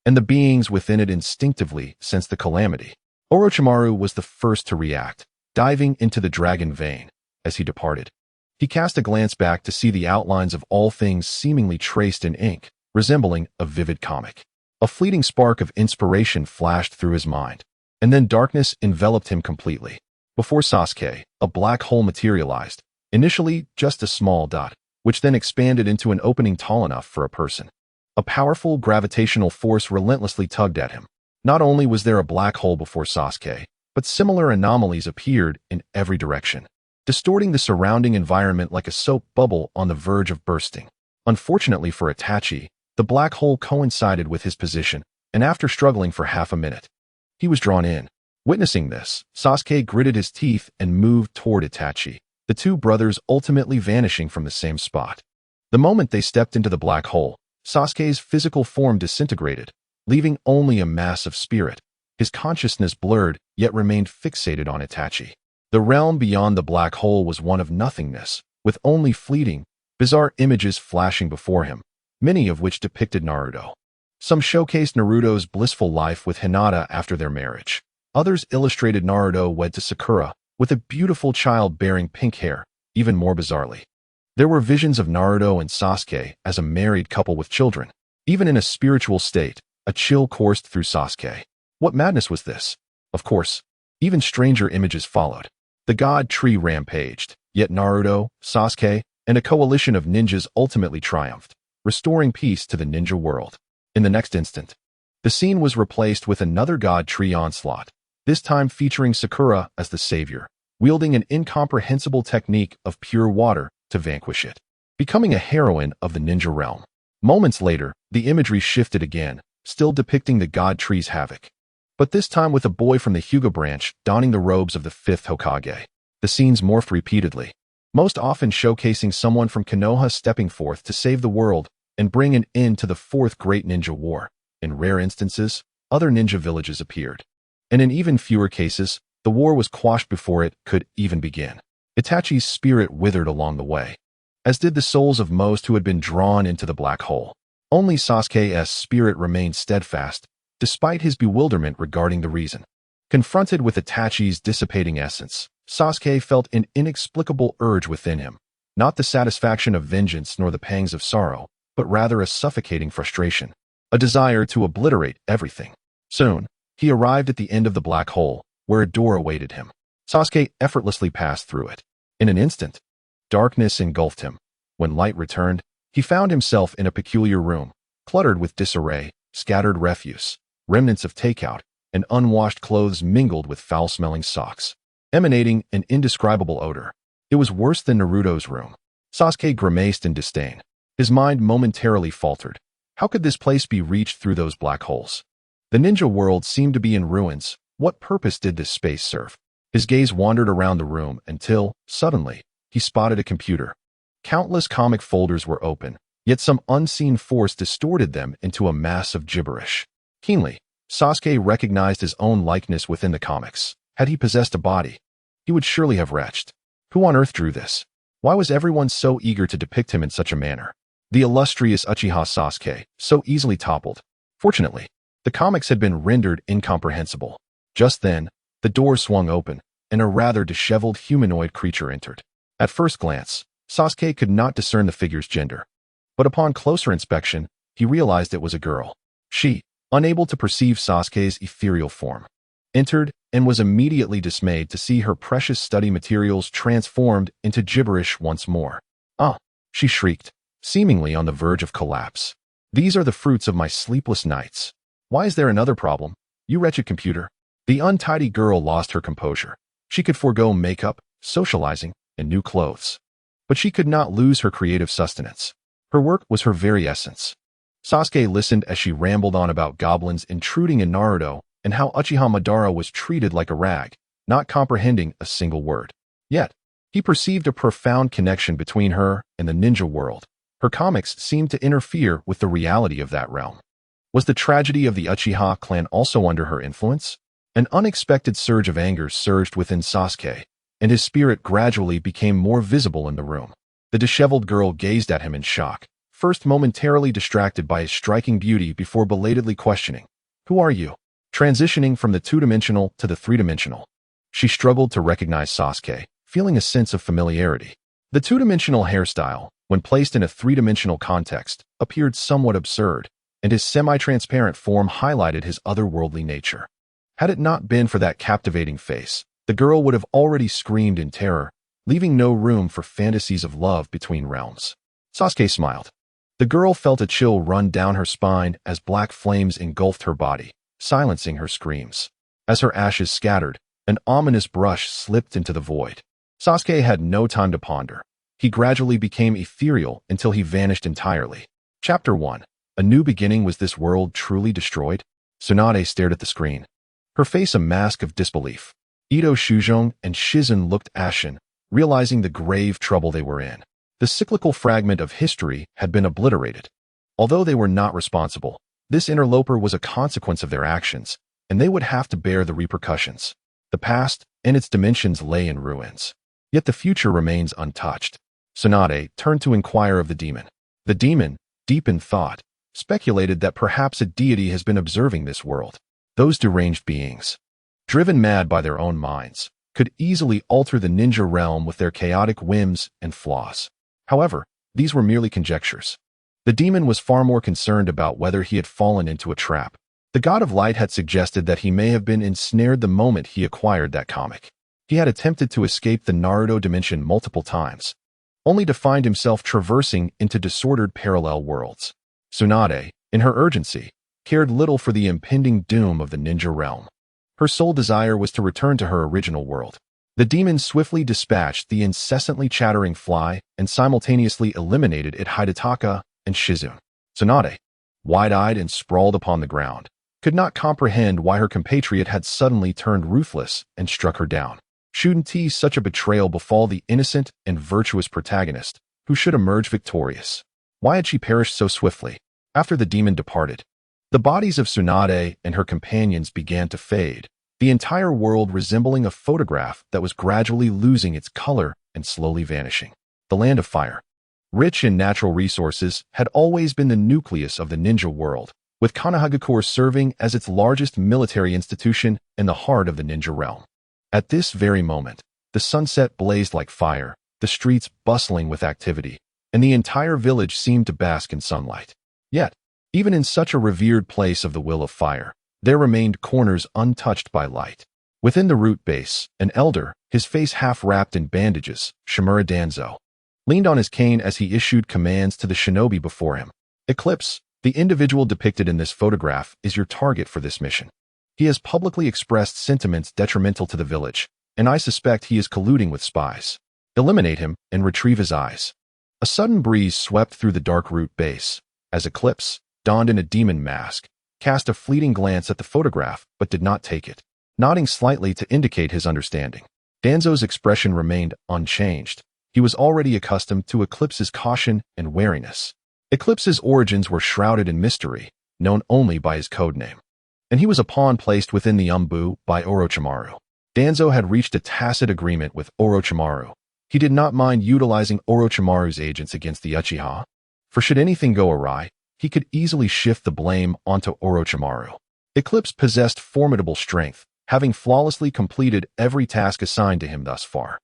and the beings within it instinctively sensed the calamity. Orochimaru was the first to react, diving into the dragon vein. As he departed, he cast a glance back to see the outlines of all things seemingly traced in ink, resembling a vivid comic. A fleeting spark of inspiration flashed through his mind, and then darkness enveloped him completely. Before Sasuke, a black hole materialized, initially just a small dot, which then expanded into an opening tall enough for a person. A powerful gravitational force relentlessly tugged at him. Not only was there a black hole before Sasuke, but similar anomalies appeared in every direction, distorting the surrounding environment like a soap bubble on the verge of bursting. Unfortunately for Itachi, the black hole coincided with his position, and after struggling for half a minute, he was drawn in. Witnessing this, Sasuke gritted his teeth and moved toward Itachi, the two brothers ultimately vanishing from the same spot. The moment they stepped into the black hole, Sasuke's physical form disintegrated, leaving only a mass of spirit. His consciousness blurred, yet remained fixated on Itachi. The realm beyond the black hole was one of nothingness, with only fleeting, bizarre images flashing before him, many of which depicted Naruto. Some showcased Naruto's blissful life with Hinata after their marriage. Others illustrated Naruto wed to Sakura, with a beautiful child bearing pink hair, even more bizarrely. There were visions of Naruto and Sasuke as a married couple with children. Even in a spiritual state, a chill coursed through Sasuke. What madness was this? Of course, even stranger images followed. The god tree rampaged, yet Naruto, Sasuke, and a coalition of ninjas ultimately triumphed, restoring peace to the ninja world. In the next instant, the scene was replaced with another god tree onslaught, this time featuring Sakura as the savior, wielding an incomprehensible technique of pure water to vanquish it, becoming a heroine of the ninja realm. Moments later, the imagery shifted again, still depicting the god tree's havoc, but this time with a boy from the Hyuga branch donning the robes of the fifth Hokage. The scenes morphed repeatedly, most often showcasing someone from Konoha stepping forth to save the world and bring an end to the fourth great ninja war. In rare instances, other ninja villages appeared, and in even fewer cases, the war was quashed before it could even begin. Itachi's spirit withered along the way, as did the souls of most who had been drawn into the black hole. Only Sasuke's spirit remained steadfast, despite his bewilderment regarding the reason. Confronted with Itachi's dissipating essence, Sasuke felt an inexplicable urge within him, not the satisfaction of vengeance nor the pangs of sorrow, but rather a suffocating frustration, a desire to obliterate everything. Soon, he arrived at the end of the black hole, where a door awaited him. Sasuke effortlessly passed through it. In an instant, darkness engulfed him. When light returned, he found himself in a peculiar room, cluttered with disarray, scattered refuse, remnants of takeout, and unwashed clothes mingled with foul-smelling socks, emanating an indescribable odor. It was worse than Naruto's room. Sasuke grimaced in disdain. His mind momentarily faltered. How could this place be reached through those black holes? The ninja world seemed to be in ruins. What purpose did this space serve? His gaze wandered around the room until, suddenly, he spotted a computer. Countless comic folders were open, yet some unseen force distorted them into a mass of gibberish. Keenly, Sasuke recognized his own likeness within the comics. Had he possessed a body, he would surely have retched. Who on earth drew this? Why was everyone so eager to depict him in such a manner? The illustrious Uchiha Sasuke, so easily toppled. Fortunately, the comics had been rendered incomprehensible. Just then, The door swung open, and a rather disheveled humanoid creature entered. At first glance, Sasuke could not discern the figure's gender. But upon closer inspection, he realized it was a girl. She, unable to perceive Sasuke's ethereal form, entered and was immediately dismayed to see her precious study materials transformed into gibberish once more. "Ah!" she shrieked, seemingly on the verge of collapse. "These are the fruits of my sleepless nights. Why is there another problem, you wretched computer?" The untidy girl lost her composure. She could forego makeup, socializing, and new clothes. But she could not lose her creative sustenance. Her work was her very essence. Sasuke listened as she rambled on about goblins intruding in Naruto and how Uchiha Madara was treated like a rag, not comprehending a single word. Yet, he perceived a profound connection between her and the ninja world. Her comics seemed to interfere with the reality of that realm. Was the tragedy of the Uchiha clan also under her influence? An unexpected surge of anger surged within Sasuke, and his spirit gradually became more visible in the room. The disheveled girl gazed at him in shock, first momentarily distracted by his striking beauty before belatedly questioning, "Who are you?" Transitioning from the two-dimensional to the three-dimensional, she struggled to recognize Sasuke, feeling a sense of familiarity. The two-dimensional hairstyle, when placed in a three-dimensional context, appeared somewhat absurd, and his semi-transparent form highlighted his otherworldly nature. Had it not been for that captivating face, the girl would have already screamed in terror, leaving no room for fantasies of love between realms. Sasuke smiled. The girl felt a chill run down her spine as black flames engulfed her body, silencing her screams. As her ashes scattered, an ominous brush slipped into the void. Sasuke had no time to ponder. He gradually became ethereal until he vanished entirely. Chapter 1. A new beginning. Was this world truly destroyed? Tsunade stared at the screen, her face a mask of disbelief. Ito, Shujong, and Shizen looked ashen, realizing the grave trouble they were in. The cyclical fragment of history had been obliterated. Although they were not responsible, this interloper was a consequence of their actions, and they would have to bear the repercussions. The past and its dimensions lay in ruins. Yet the future remains untouched. Tsunade turned to inquire of the demon. The demon, deep in thought, speculated that perhaps a deity has been observing this world. Those deranged beings, driven mad by their own minds, could easily alter the ninja realm with their chaotic whims and flaws. However, these were merely conjectures. The demon was far more concerned about whether he had fallen into a trap. The God of Light had suggested that he may have been ensnared the moment he acquired that comic. He had attempted to escape the Naruto dimension multiple times, only to find himself traversing into disordered parallel worlds. Tsunade, in her urgency, cared little for the impending doom of the ninja realm. Her sole desire was to return to her original world. The demon swiftly dispatched the incessantly chattering fly and simultaneously eliminated it Hidetaka and Shizun. Tsunade, wide-eyed and sprawled upon the ground, could not comprehend why her compatriot had suddenly turned ruthless and struck her down. Shouldn't such a betrayal befall the innocent and virtuous protagonist, who should emerge victorious? Why had she perished so swiftly? After the demon departed, the bodies of Tsunade and her companions began to fade, the entire world resembling a photograph that was gradually losing its color and slowly vanishing. The Land of Fire, rich in natural resources, had always been the nucleus of the ninja world, with Konoha serving as its largest military institution in the heart of the ninja realm. At this very moment, the sunset blazed like fire, the streets bustling with activity, and the entire village seemed to bask in sunlight. Yet, even in such a revered place of the will of fire, there remained corners untouched by light. Within the root base, an elder, his face half wrapped in bandages, Shimura Danzo, leaned on his cane as he issued commands to the shinobi before him. Eclipse, the individual depicted in this photograph, is your target for this mission. He has publicly expressed sentiments detrimental to the village, and I suspect he is colluding with spies. Eliminate him and retrieve his eyes. A sudden breeze swept through the dark root base, as Eclipse, donned in a demon mask, cast a fleeting glance at the photograph but did not take it, nodding slightly to indicate his understanding. Danzo's expression remained unchanged. He was already accustomed to Eclipse's caution and wariness. Eclipse's origins were shrouded in mystery, known only by his codename, and he was a pawn placed within the Umbu by Orochimaru. Danzo had reached a tacit agreement with Orochimaru. He did not mind utilizing Orochimaru's agents against the Uchiha, for should anything go awry, he could easily shift the blame onto Orochimaru. Eclipse possessed formidable strength, having flawlessly completed every task assigned to him thus far.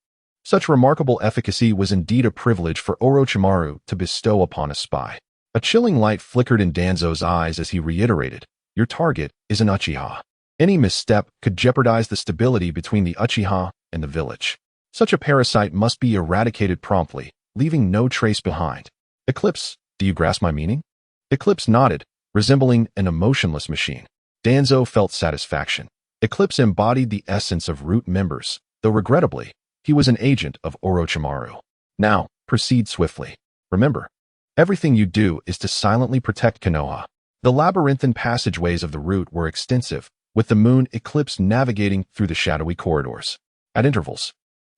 Such remarkable efficacy was indeed a privilege for Orochimaru to bestow upon a spy. A chilling light flickered in Danzo's eyes as he reiterated, "Your target is an Uchiha. Any misstep could jeopardize the stability between the Uchiha and the village. Such a parasite must be eradicated promptly, leaving no trace behind." "Eclipse, do you grasp my meaning?" Eclipse nodded, resembling an emotionless machine. Danzo felt satisfaction. Eclipse embodied the essence of Root members, though regrettably, he was an agent of Orochimaru. "Now, proceed swiftly. Remember, everything you do is to silently protect Konoha." The labyrinthine passageways of the Root were extensive, with the moon eclipse navigating through the shadowy corridors. At intervals,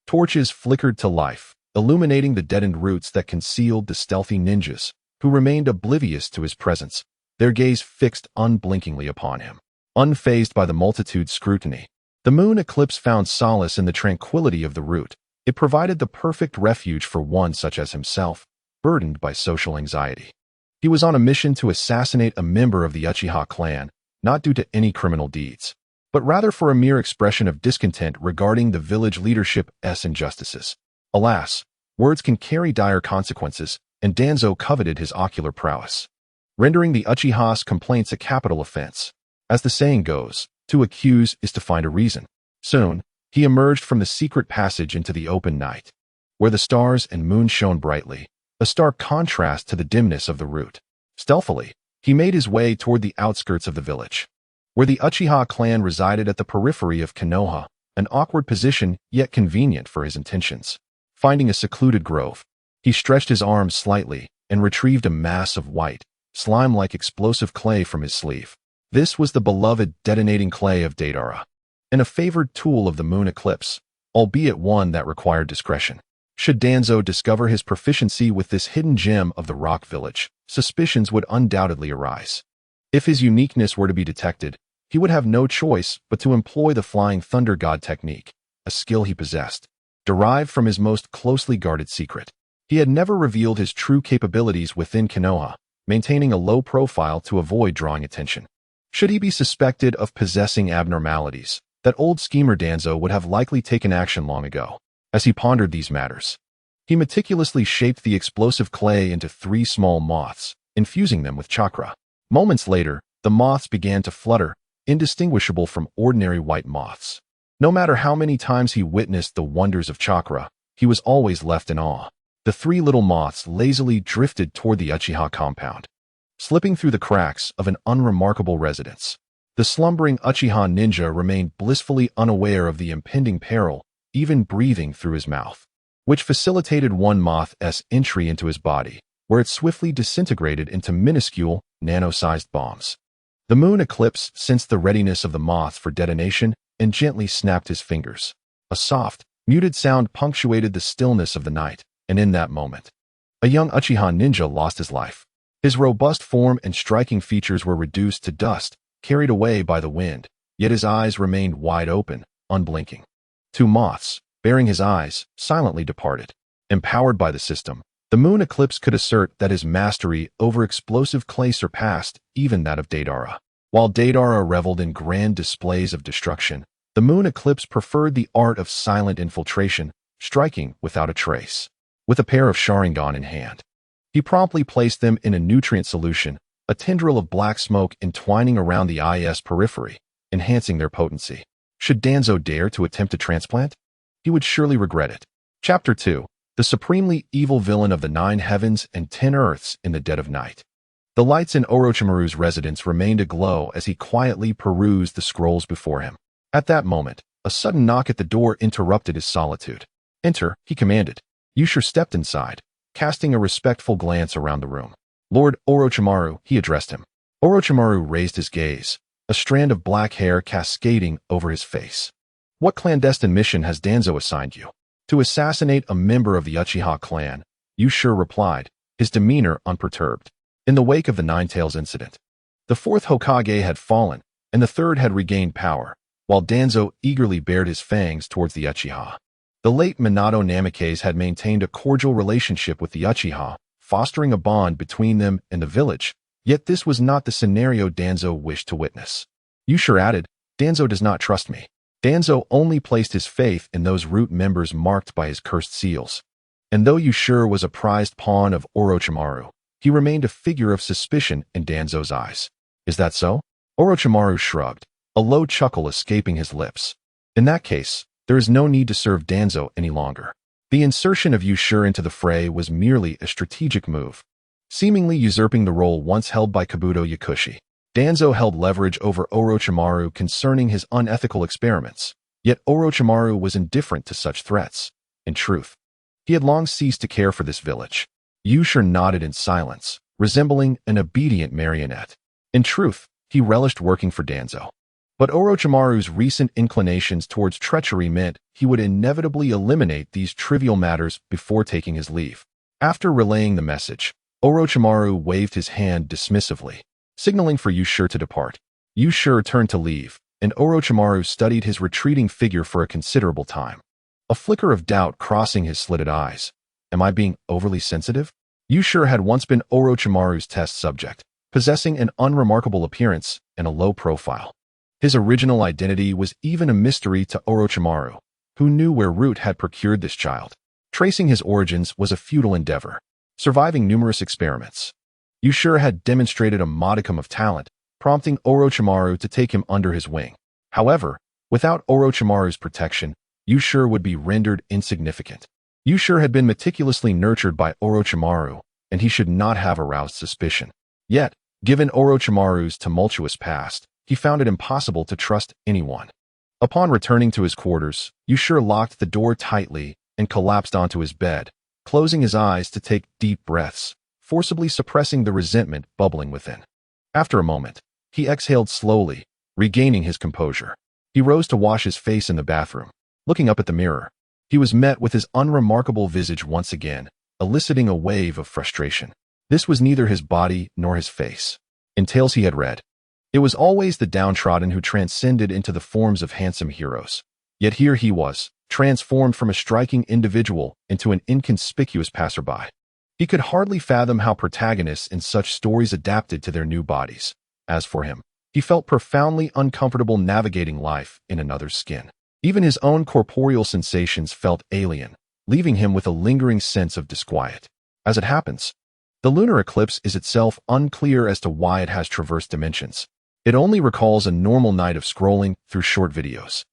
torches flickered to life, illuminating the deadened roots that concealed the stealthy ninjas, who remained oblivious to his presence, their gaze fixed unblinkingly upon him. Unfazed by the multitude's scrutiny, the moon eclipse found solace in the tranquility of the Root. It provided the perfect refuge for one such as himself, burdened by social anxiety. He was on a mission to assassinate a member of the Uchiha clan, not due to any criminal deeds, but rather for a mere expression of discontent regarding the village leadership's injustices. Alas, words can carry dire consequences, and Danzo coveted his ocular prowess, rendering the Uchiha's complaints a capital offense. As the saying goes, to accuse is to find a reason. Soon, he emerged from the secret passage into the open night, where the stars and moon shone brightly, a stark contrast to the dimness of the Root. Stealthily, he made his way toward the outskirts of the village, where the Uchiha clan resided at the periphery of Konoha, an awkward position yet convenient for his intentions. Finding a secluded grove, he stretched his arms slightly and retrieved a mass of white, slime-like explosive clay from his sleeve. This was the beloved detonating clay of Deidara, and a favored tool of the moon eclipse, albeit one that required discretion. Should Danzo discover his proficiency with this hidden gem of the rock village, suspicions would undoubtedly arise. If his uniqueness were to be detected, he would have no choice but to employ the Flying Thunder God technique, a skill he possessed, derived from his most closely guarded secret. He had never revealed his true capabilities within Konoha, maintaining a low profile to avoid drawing attention. Should he be suspected of possessing abnormalities, that old schemer Danzo would have likely taken action long ago. As he pondered these matters, he meticulously shaped the explosive clay into 3 small moths, infusing them with chakra. Moments later, the moths began to flutter, indistinguishable from ordinary white moths. No matter how many times he witnessed the wonders of chakra, he was always left in awe. The 3 little moths lazily drifted toward the Uchiha compound, slipping through the cracks of an unremarkable residence. The slumbering Uchiha ninja remained blissfully unaware of the impending peril, even breathing through his mouth, which facilitated one moth's entry into his body, where it swiftly disintegrated into minuscule, nano-sized bombs. The moon eclipse sensed the readiness of the moths for detonation and gently snapped his fingers. A soft, muted sound punctuated the stillness of the night, and in that moment, a young Uchiha ninja lost his life. His robust form and striking features were reduced to dust, carried away by the wind, yet his eyes remained wide open, unblinking. 2 moths, bearing his eyes, silently departed. Empowered by the system, the moon eclipse could assert that his mastery over explosive clay surpassed even that of Deidara. While Deidara reveled in grand displays of destruction, the moon eclipse preferred the art of silent infiltration, striking without a trace. With a pair of Sharingan in hand, he promptly placed them in a nutrient solution, a tendril of black smoke entwining around the eye's periphery, enhancing their potency. Should Danzo dare to attempt a transplant? He would surely regret it. Chapter 2. The supremely evil villain of the 9 heavens and 10 earths in the dead of night. The lights in Orochimaru's residence remained aglow as he quietly perused the scrolls before him. At that moment, a sudden knock at the door interrupted his solitude. "Enter," he commanded. Yusha stepped inside, casting a respectful glance around the room. "Lord Orochimaru," he addressed him. Orochimaru raised his gaze, a strand of black hair cascading over his face. "What clandestine mission has Danzo assigned you?" "To assassinate a member of the Uchiha clan," Yusha replied, his demeanor unperturbed. In the wake of the Nine-Tails incident, the 4th Hokage had fallen, and the 3rd had regained power, while Danzo eagerly bared his fangs towards the Uchiha. The late Minato Namikaze had maintained a cordial relationship with the Uchiha, fostering a bond between them and the village, yet this was not the scenario Danzo wished to witness. Yusha added, "Danzo does not trust me. Danzo only placed his faith in those root members marked by his cursed seals. And though Yushiro was a prized pawn of Orochimaru, he remained a figure of suspicion in Danzo's eyes. Is that so? Orochimaru shrugged, a low chuckle escaping his lips. In that case, there is no need to serve Danzo any longer. The insertion of Yushiro into the fray was merely a strategic move, seemingly usurping the role once held by Kabuto Yakushi. Danzo held leverage over Orochimaru concerning his unethical experiments, yet Orochimaru was indifferent to such threats. In truth, he had long ceased to care for this village. Yushiro nodded in silence, resembling an obedient marionette. In truth, he relished working for Danzo. But Orochimaru's recent inclinations towards treachery meant he would inevitably eliminate these trivial matters before taking his leave. After relaying the message, Orochimaru waved his hand dismissively, signaling for Yushiro to depart. Yushiro turned to leave, and Orochimaru studied his retreating figure for a considerable time. A flicker of doubt crossing his slitted eyes. Am I being overly sensitive? Yushiro had once been Orochimaru's test subject, possessing an unremarkable appearance and a low profile. His original identity was even a mystery to Orochimaru, who knew where Root had procured this child. Tracing his origins was a futile endeavor, surviving numerous experiments. Yushiro had demonstrated a modicum of talent, prompting Orochimaru to take him under his wing. However, without Orochimaru's protection, Yushiro would be rendered insignificant. Yushiro had been meticulously nurtured by Orochimaru, and he should not have aroused suspicion. Yet, given Orochimaru's tumultuous past, he found it impossible to trust anyone. Upon returning to his quarters, Yushiro locked the door tightly and collapsed onto his bed, closing his eyes to take deep breaths, forcibly suppressing the resentment bubbling within. After a moment, he exhaled slowly, regaining his composure. He rose to wash his face in the bathroom. Looking up at the mirror, he was met with his unremarkable visage once again, eliciting a wave of frustration. This was neither his body nor his face. In tales he had read, it was always the downtrodden who transcended into the forms of handsome heroes. Yet here he was, transformed from a striking individual into an inconspicuous passerby. He could hardly fathom how protagonists in such stories adapted to their new bodies. As for him, he felt profoundly uncomfortable navigating life in another's skin. Even his own corporeal sensations felt alien, leaving him with a lingering sense of disquiet. As it happens, the lunar eclipse is itself unclear as to why it has traversed dimensions. It only recalls a normal night of scrolling through short videos,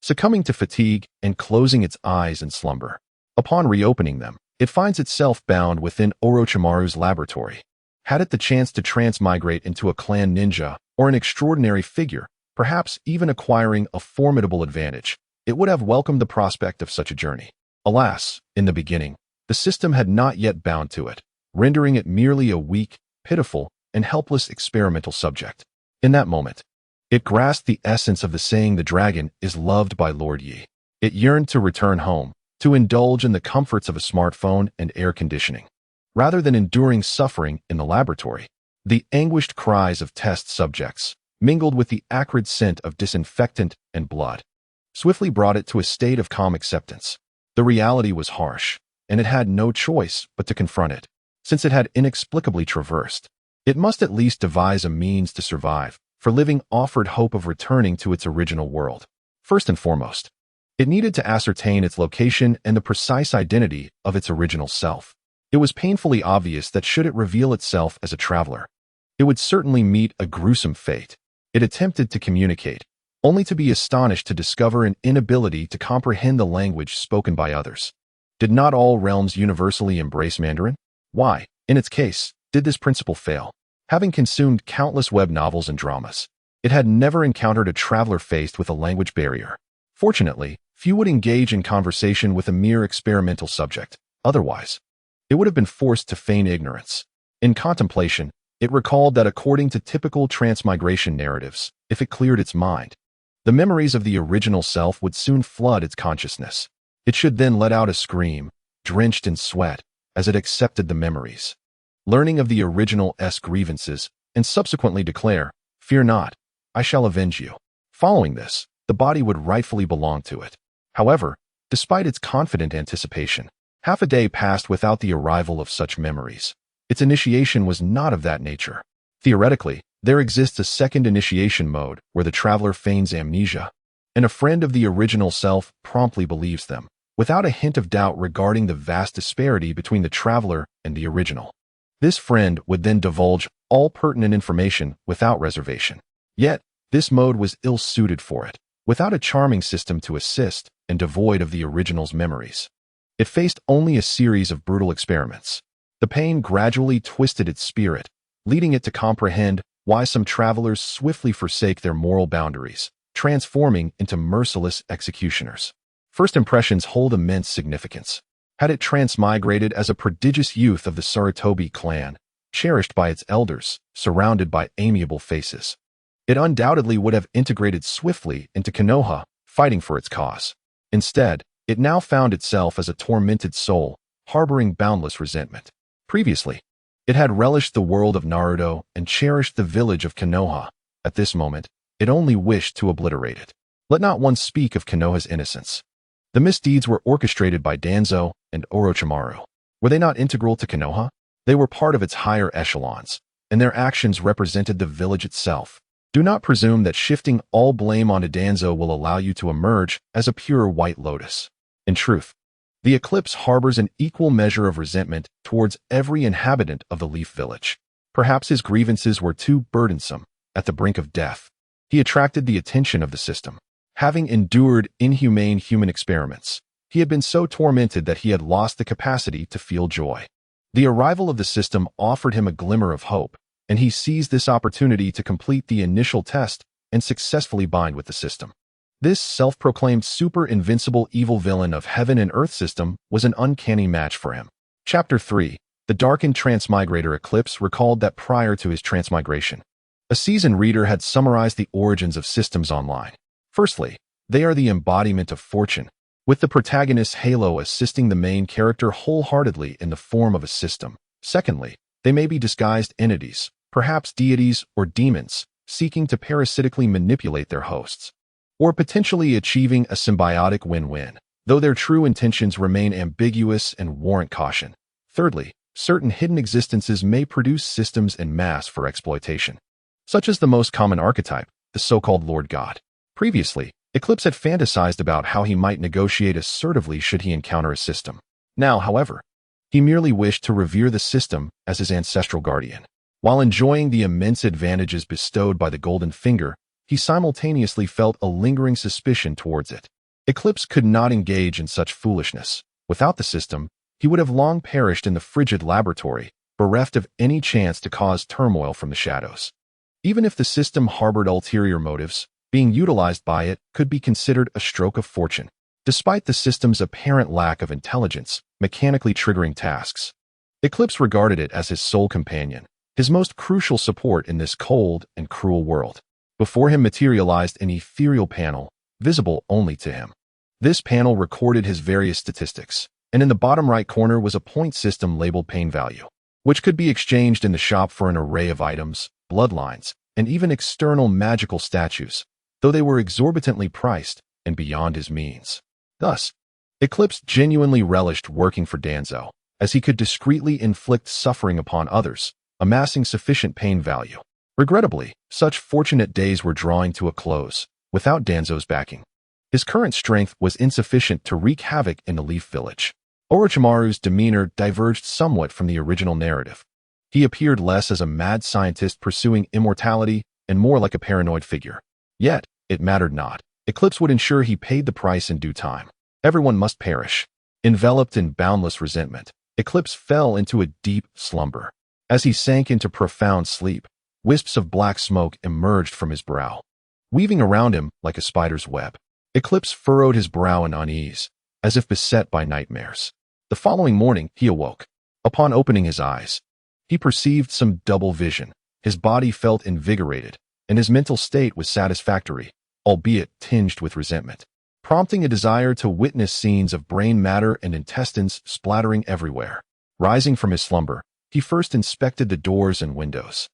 succumbing to fatigue and closing its eyes in slumber. Upon reopening them, it finds itself bound within Orochimaru's laboratory. Had it the chance to transmigrate into a clan ninja or an extraordinary figure, perhaps even acquiring a formidable advantage, it would have welcomed the prospect of such a journey. Alas, in the beginning, the system had not yet bound to it, rendering it merely a weak, pitiful, and helpless experimental subject. In that moment, it grasped the essence of the saying the dragon is loved by Lord Yi. It yearned to return home, to indulge in the comforts of a smartphone and air conditioning. Rather than enduring suffering in the laboratory, the anguished cries of test subjects, mingled with the acrid scent of disinfectant and blood, swiftly brought it to a state of calm acceptance. The reality was harsh, and it had no choice but to confront it. Since it had inexplicably traversed, it must at least devise a means to survive, for living offered hope of returning to its original world. First and foremost, it needed to ascertain its location and the precise identity of its original self. It was painfully obvious that should it reveal itself as a traveler, it would certainly meet a gruesome fate. It attempted to communicate, only to be astonished to discover an inability to comprehend the language spoken by others. Did not all realms universally embrace Mandarin? Why, in its case, did this principle fail? Having consumed countless web novels and dramas, it had never encountered a traveler faced with a language barrier. Fortunately, few would engage in conversation with a mere experimental subject. Otherwise, it would have been forced to feign ignorance. In contemplation, it recalled that according to typical transmigration narratives, if it cleared its mind, the memories of the original self would soon flood its consciousness. It should then let out a scream, drenched in sweat, as it accepted the memories, learning of the original's grievances, and subsequently declare, "Fear not, I shall avenge you." Following this, the body would rightfully belong to it. However, despite its confident anticipation, half a day passed without the arrival of such memories. Its initiation was not of that nature. Theoretically, there exists a second initiation mode where the traveler feigns amnesia. and a friend of the original self promptly believes them, without a hint of doubt regarding the vast disparity between the traveler and the original. This friend would then divulge all pertinent information without reservation. Yet, this mode was ill-suited for it, without a charming system to assist and devoid of the original's memories. It faced only a series of brutal experiments. The pain gradually twisted its spirit, leading it to comprehend why some travelers swiftly forsake their moral boundaries, transforming into merciless executioners. First impressions hold immense significance. Had it transmigrated as a prodigious youth of the Sarutobi clan, cherished by its elders, surrounded by amiable faces, it undoubtedly would have integrated swiftly into Konoha, fighting for its cause. Instead, it now found itself as a tormented soul, harboring boundless resentment. Previously, it had relished the world of Naruto and cherished the village of Konoha. At this moment, it only wished to obliterate it. Let not one speak of Konoha's innocence. The misdeeds were orchestrated by Danzo and Orochimaru. Were they not integral to Konoha? They were part of its higher echelons, and their actions represented the village itself. Do not presume that shifting all blame onto Danzo will allow you to emerge as a pure white lotus. In truth, the Eclipse harbors an equal measure of resentment towards every inhabitant of the Leaf Village. Perhaps his grievances were too burdensome. At the brink of death, he attracted the attention of the system. Having endured inhumane human experiments, he had been so tormented that he had lost the capacity to feel joy. The arrival of the system offered him a glimmer of hope, and he seized this opportunity to complete the initial test and successfully bind with the system. This self-proclaimed super-invincible evil villain of heaven and earth system was an uncanny match for him. Chapter 3. The Darkened Transmigrator. Eclipse recalled that prior to his transmigration, a seasoned reader had summarized the origins of systems online. Firstly, they are the embodiment of fortune, with the protagonist's halo assisting the main character wholeheartedly in the form of a system. Secondly, they may be disguised entities, perhaps deities or demons, seeking to parasitically manipulate their hosts, or potentially achieving a symbiotic win-win, though their true intentions remain ambiguous and warrant caution. Thirdly, certain hidden existences may produce systems en masse for exploitation, such as the most common archetype, the so-called Lord God. Previously, Eclipse had fantasized about how he might negotiate assertively should he encounter a system. Now, however, he merely wished to revere the system as his ancestral guardian. While enjoying the immense advantages bestowed by the Golden Finger, he simultaneously felt a lingering suspicion towards it. Eclipse could not engage in such foolishness. Without the system, he would have long perished in the frigid laboratory, bereft of any chance to cause turmoil from the shadows. Even if the system harbored ulterior motives, being utilized by it could be considered a stroke of fortune. Despite the system's apparent lack of intelligence, mechanically triggering tasks, Eclipse regarded it as his sole companion, his most crucial support in this cold and cruel world. Before him materialized an ethereal panel, visible only to him. This panel recorded his various statistics, and in the bottom right corner was a point system labeled pain value, which could be exchanged in the shop for an array of items, bloodlines, and even external magical statues, though they were exorbitantly priced and beyond his means. Thus, Eclipse genuinely relished working for Danzo, as he could discreetly inflict suffering upon others, amassing sufficient pain value. Regrettably, such fortunate days were drawing to a close, without Danzo's backing. His current strength was insufficient to wreak havoc in the Leaf Village. Orochimaru's demeanor diverged somewhat from the original narrative. He appeared less as a mad scientist pursuing immortality and more like a paranoid figure. Yet, it mattered not. Eclipse would ensure he paid the price in due time. Everyone must perish. Enveloped in boundless resentment, Eclipse fell into a deep slumber. As he sank into profound sleep, wisps of black smoke emerged from his brow, weaving around him like a spider's web. Eclipse furrowed his brow in unease, as if beset by nightmares. The following morning, he awoke. Upon opening his eyes, he perceived some double vision. His body felt invigorated, and his mental state was satisfactory, albeit tinged with resentment, prompting a desire to witness scenes of brain matter and intestines splattering everywhere. Rising from his slumber, he first inspected the doors and windows.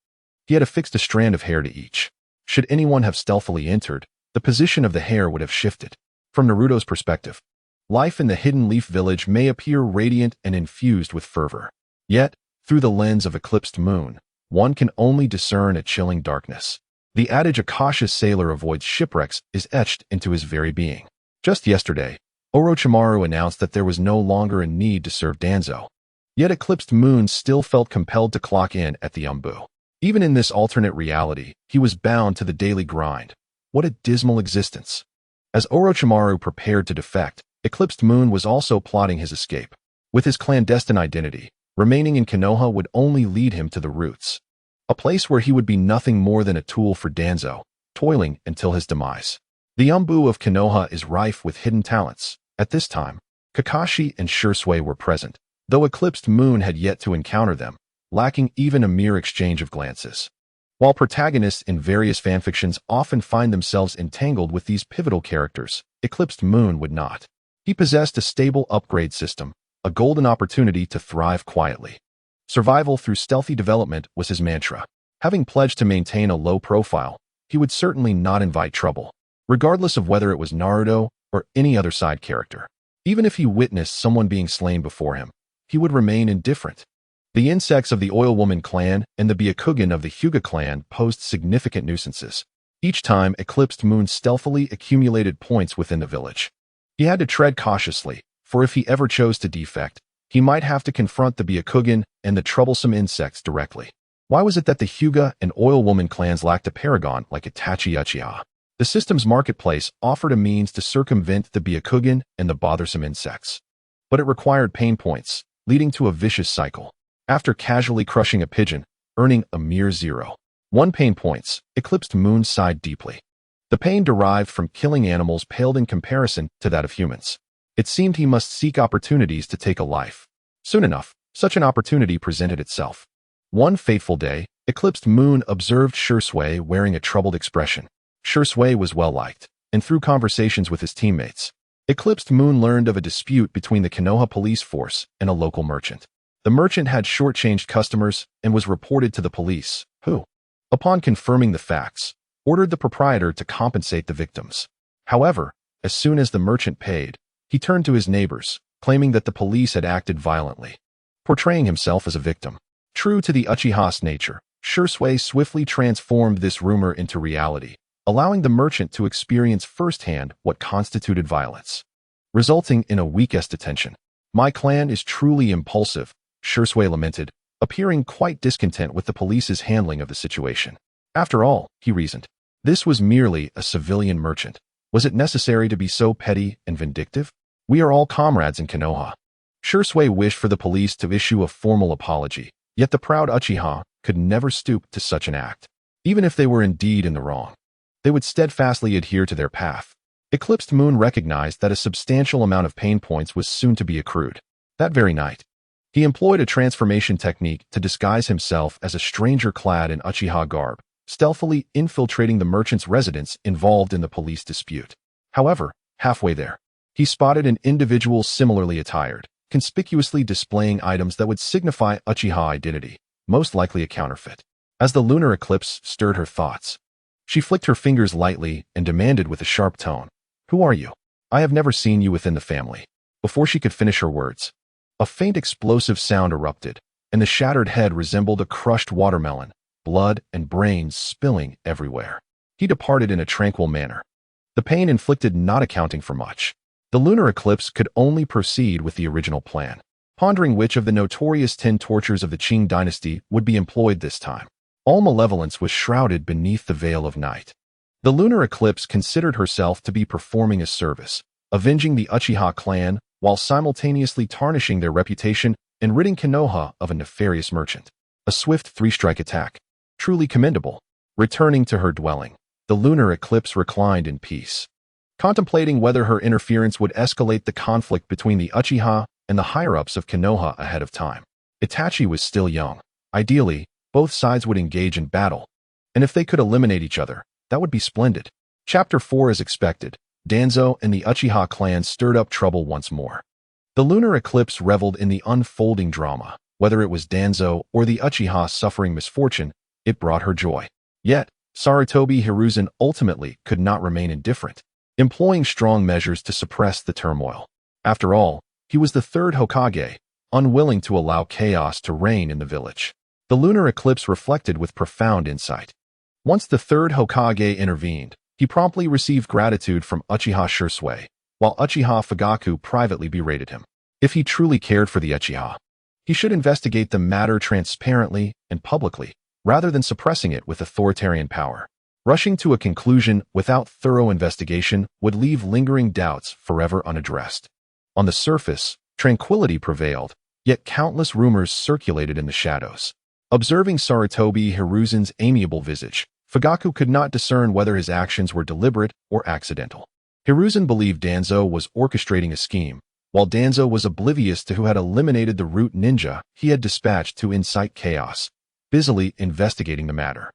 He had affixed a strand of hair to each. Should anyone have stealthily entered, the position of the hair would have shifted. From Naruto's perspective, life in the hidden Leaf Village may appear radiant and infused with fervor. Yet, through the lens of eclipsed moon, one can only discern a chilling darkness. The adage "a cautious sailor avoids shipwrecks" is etched into his very being. Just yesterday, Orochimaru announced that there was no longer a need to serve Danzo. Yet Eclipsed Moon still felt compelled to clock in at the Umbu. Even in this alternate reality, he was bound to the daily grind. What a dismal existence. As Orochimaru prepared to defect, Eclipsed Moon was also plotting his escape. With his clandestine identity, remaining in Konoha would only lead him to the roots. A place where he would be nothing more than a tool for Danzo, toiling until his demise. The Umbu of Konoha is rife with hidden talents. At this time, Kakashi and Shursui were present, though Eclipsed Moon had yet to encounter them, lacking even a mere exchange of glances. While protagonists in various fanfictions often find themselves entangled with these pivotal characters, Eclipsed Moon would not. He possessed a stable upgrade system, a golden opportunity to thrive quietly. Survival through stealthy development was his mantra. Having pledged to maintain a low profile, he would certainly not invite trouble, regardless of whether it was Naruto or any other side character. Even if he witnessed someone being slain before him, he would remain indifferent. The insects of the Oil Woman clan and the Byakugan of the Hyuga clan posed significant nuisances. Each time, Eclipsed Moon stealthily accumulated points within the village. He had to tread cautiously, for if he ever chose to defect, he might have to confront the Byakugan and the troublesome insects directly. Why was it that the Hyuga and Oil Woman clans lacked a paragon like Itachi Uchiha? The system's marketplace offered a means to circumvent the Byakugan and the bothersome insects. But it required pain points, leading to a vicious cycle. After casually crushing a pigeon, earning a mere 0.1 pain points, Eclipsed Moon sighed deeply. The pain derived from killing animals paled in comparison to that of humans. It seemed he must seek opportunities to take a life. Soon enough, such an opportunity presented itself. One fateful day, Eclipsed Moon observed Shursui wearing a troubled expression. Shursui was well-liked, and through conversations with his teammates, Eclipsed Moon learned of a dispute between the Konoha police force and a local merchant. The merchant had shortchanged customers and was reported to the police, who, upon confirming the facts, ordered the proprietor to compensate the victims. However, as soon as the merchant paid, he turned to his neighbors, claiming that the police had acted violently, portraying himself as a victim. True to the Uchiha's nature, Shursui swiftly transformed this rumor into reality, allowing the merchant to experience firsthand what constituted violence, resulting in a weakest detention. "My clan is truly impulsive," Shursui lamented, appearing quite discontent with the police's handling of the situation. After all, he reasoned, this was merely a civilian merchant. Was it necessary to be so petty and vindictive? We are all comrades in Konoha. Shursui wished for the police to issue a formal apology, yet the proud Uchiha could never stoop to such an act. Even if they were indeed in the wrong, they would steadfastly adhere to their path. Eclipsed Moon recognized that a substantial amount of pain points was soon to be accrued. That very night, he employed a transformation technique to disguise himself as a stranger clad in Uchiha garb, stealthily infiltrating the merchant's residence involved in the police dispute. However, halfway there, he spotted an individual similarly attired, conspicuously displaying items that would signify Uchiha identity, most likely a counterfeit. As the lunar eclipse stirred her thoughts, she flicked her fingers lightly and demanded with a sharp tone, "Who are you? I have never seen you within the family." Before she could finish her words, a faint explosive sound erupted, and the shattered head resembled a crushed watermelon, blood and brains spilling everywhere. He departed in a tranquil manner, the pain inflicted not accounting for much. The lunar eclipse could only proceed with the original plan, pondering which of the notorious 10 tortures of the Qing dynasty would be employed this time. All malevolence was shrouded beneath the veil of night. The lunar eclipse considered herself to be performing a service, avenging the Uchiha clan while simultaneously tarnishing their reputation and ridding Konoha of a nefarious merchant. A swift 3-strike attack, truly commendable. Returning to her dwelling, the lunar eclipse reclined in peace, contemplating whether her interference would escalate the conflict between the Uchiha and the higher-ups of Konoha ahead of time. Itachi was still young. Ideally, both sides would engage in battle, and if they could eliminate each other, that would be splendid. Chapter 4. As expected, Danzo and the Uchiha clan stirred up trouble once more. The lunar eclipse reveled in the unfolding drama. Whether it was Danzo or the Uchiha suffering misfortune, it brought her joy. Yet, Sarutobi Hiruzen ultimately could not remain indifferent, employing strong measures to suppress the turmoil. After all, he was the third Hokage, unwilling to allow chaos to reign in the village. The lunar eclipse reflected with profound insight. Once the third Hokage intervened, he promptly received gratitude from Uchiha Shursui, while Uchiha Fugaku privately berated him. If he truly cared for the Uchiha, he should investigate the matter transparently and publicly, rather than suppressing it with authoritarian power. Rushing to a conclusion without thorough investigation would leave lingering doubts forever unaddressed. On the surface, tranquility prevailed, yet countless rumors circulated in the shadows. Observing Sarutobi Hiruzen's amiable visage, Fugaku could not discern whether his actions were deliberate or accidental. Hiruzen believed Danzo was orchestrating a scheme, while Danzo was oblivious to who had eliminated the root ninja he had dispatched to incite chaos, busily investigating the matter.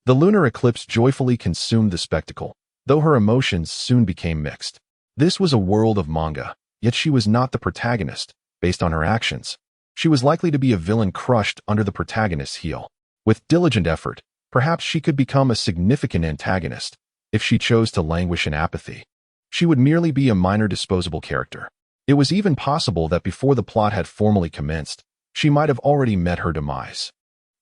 The lunar eclipse joyfully consumed the spectacle, though her emotions soon became mixed. This was a world of manga, yet she was not the protagonist, based on her actions. She was likely to be a villain crushed under the protagonist's heel. With diligent effort, perhaps she could become a significant antagonist, if she chose to languish in apathy. She would merely be a minor disposable character. It was even possible that before the plot had formally commenced, she might have already met her demise.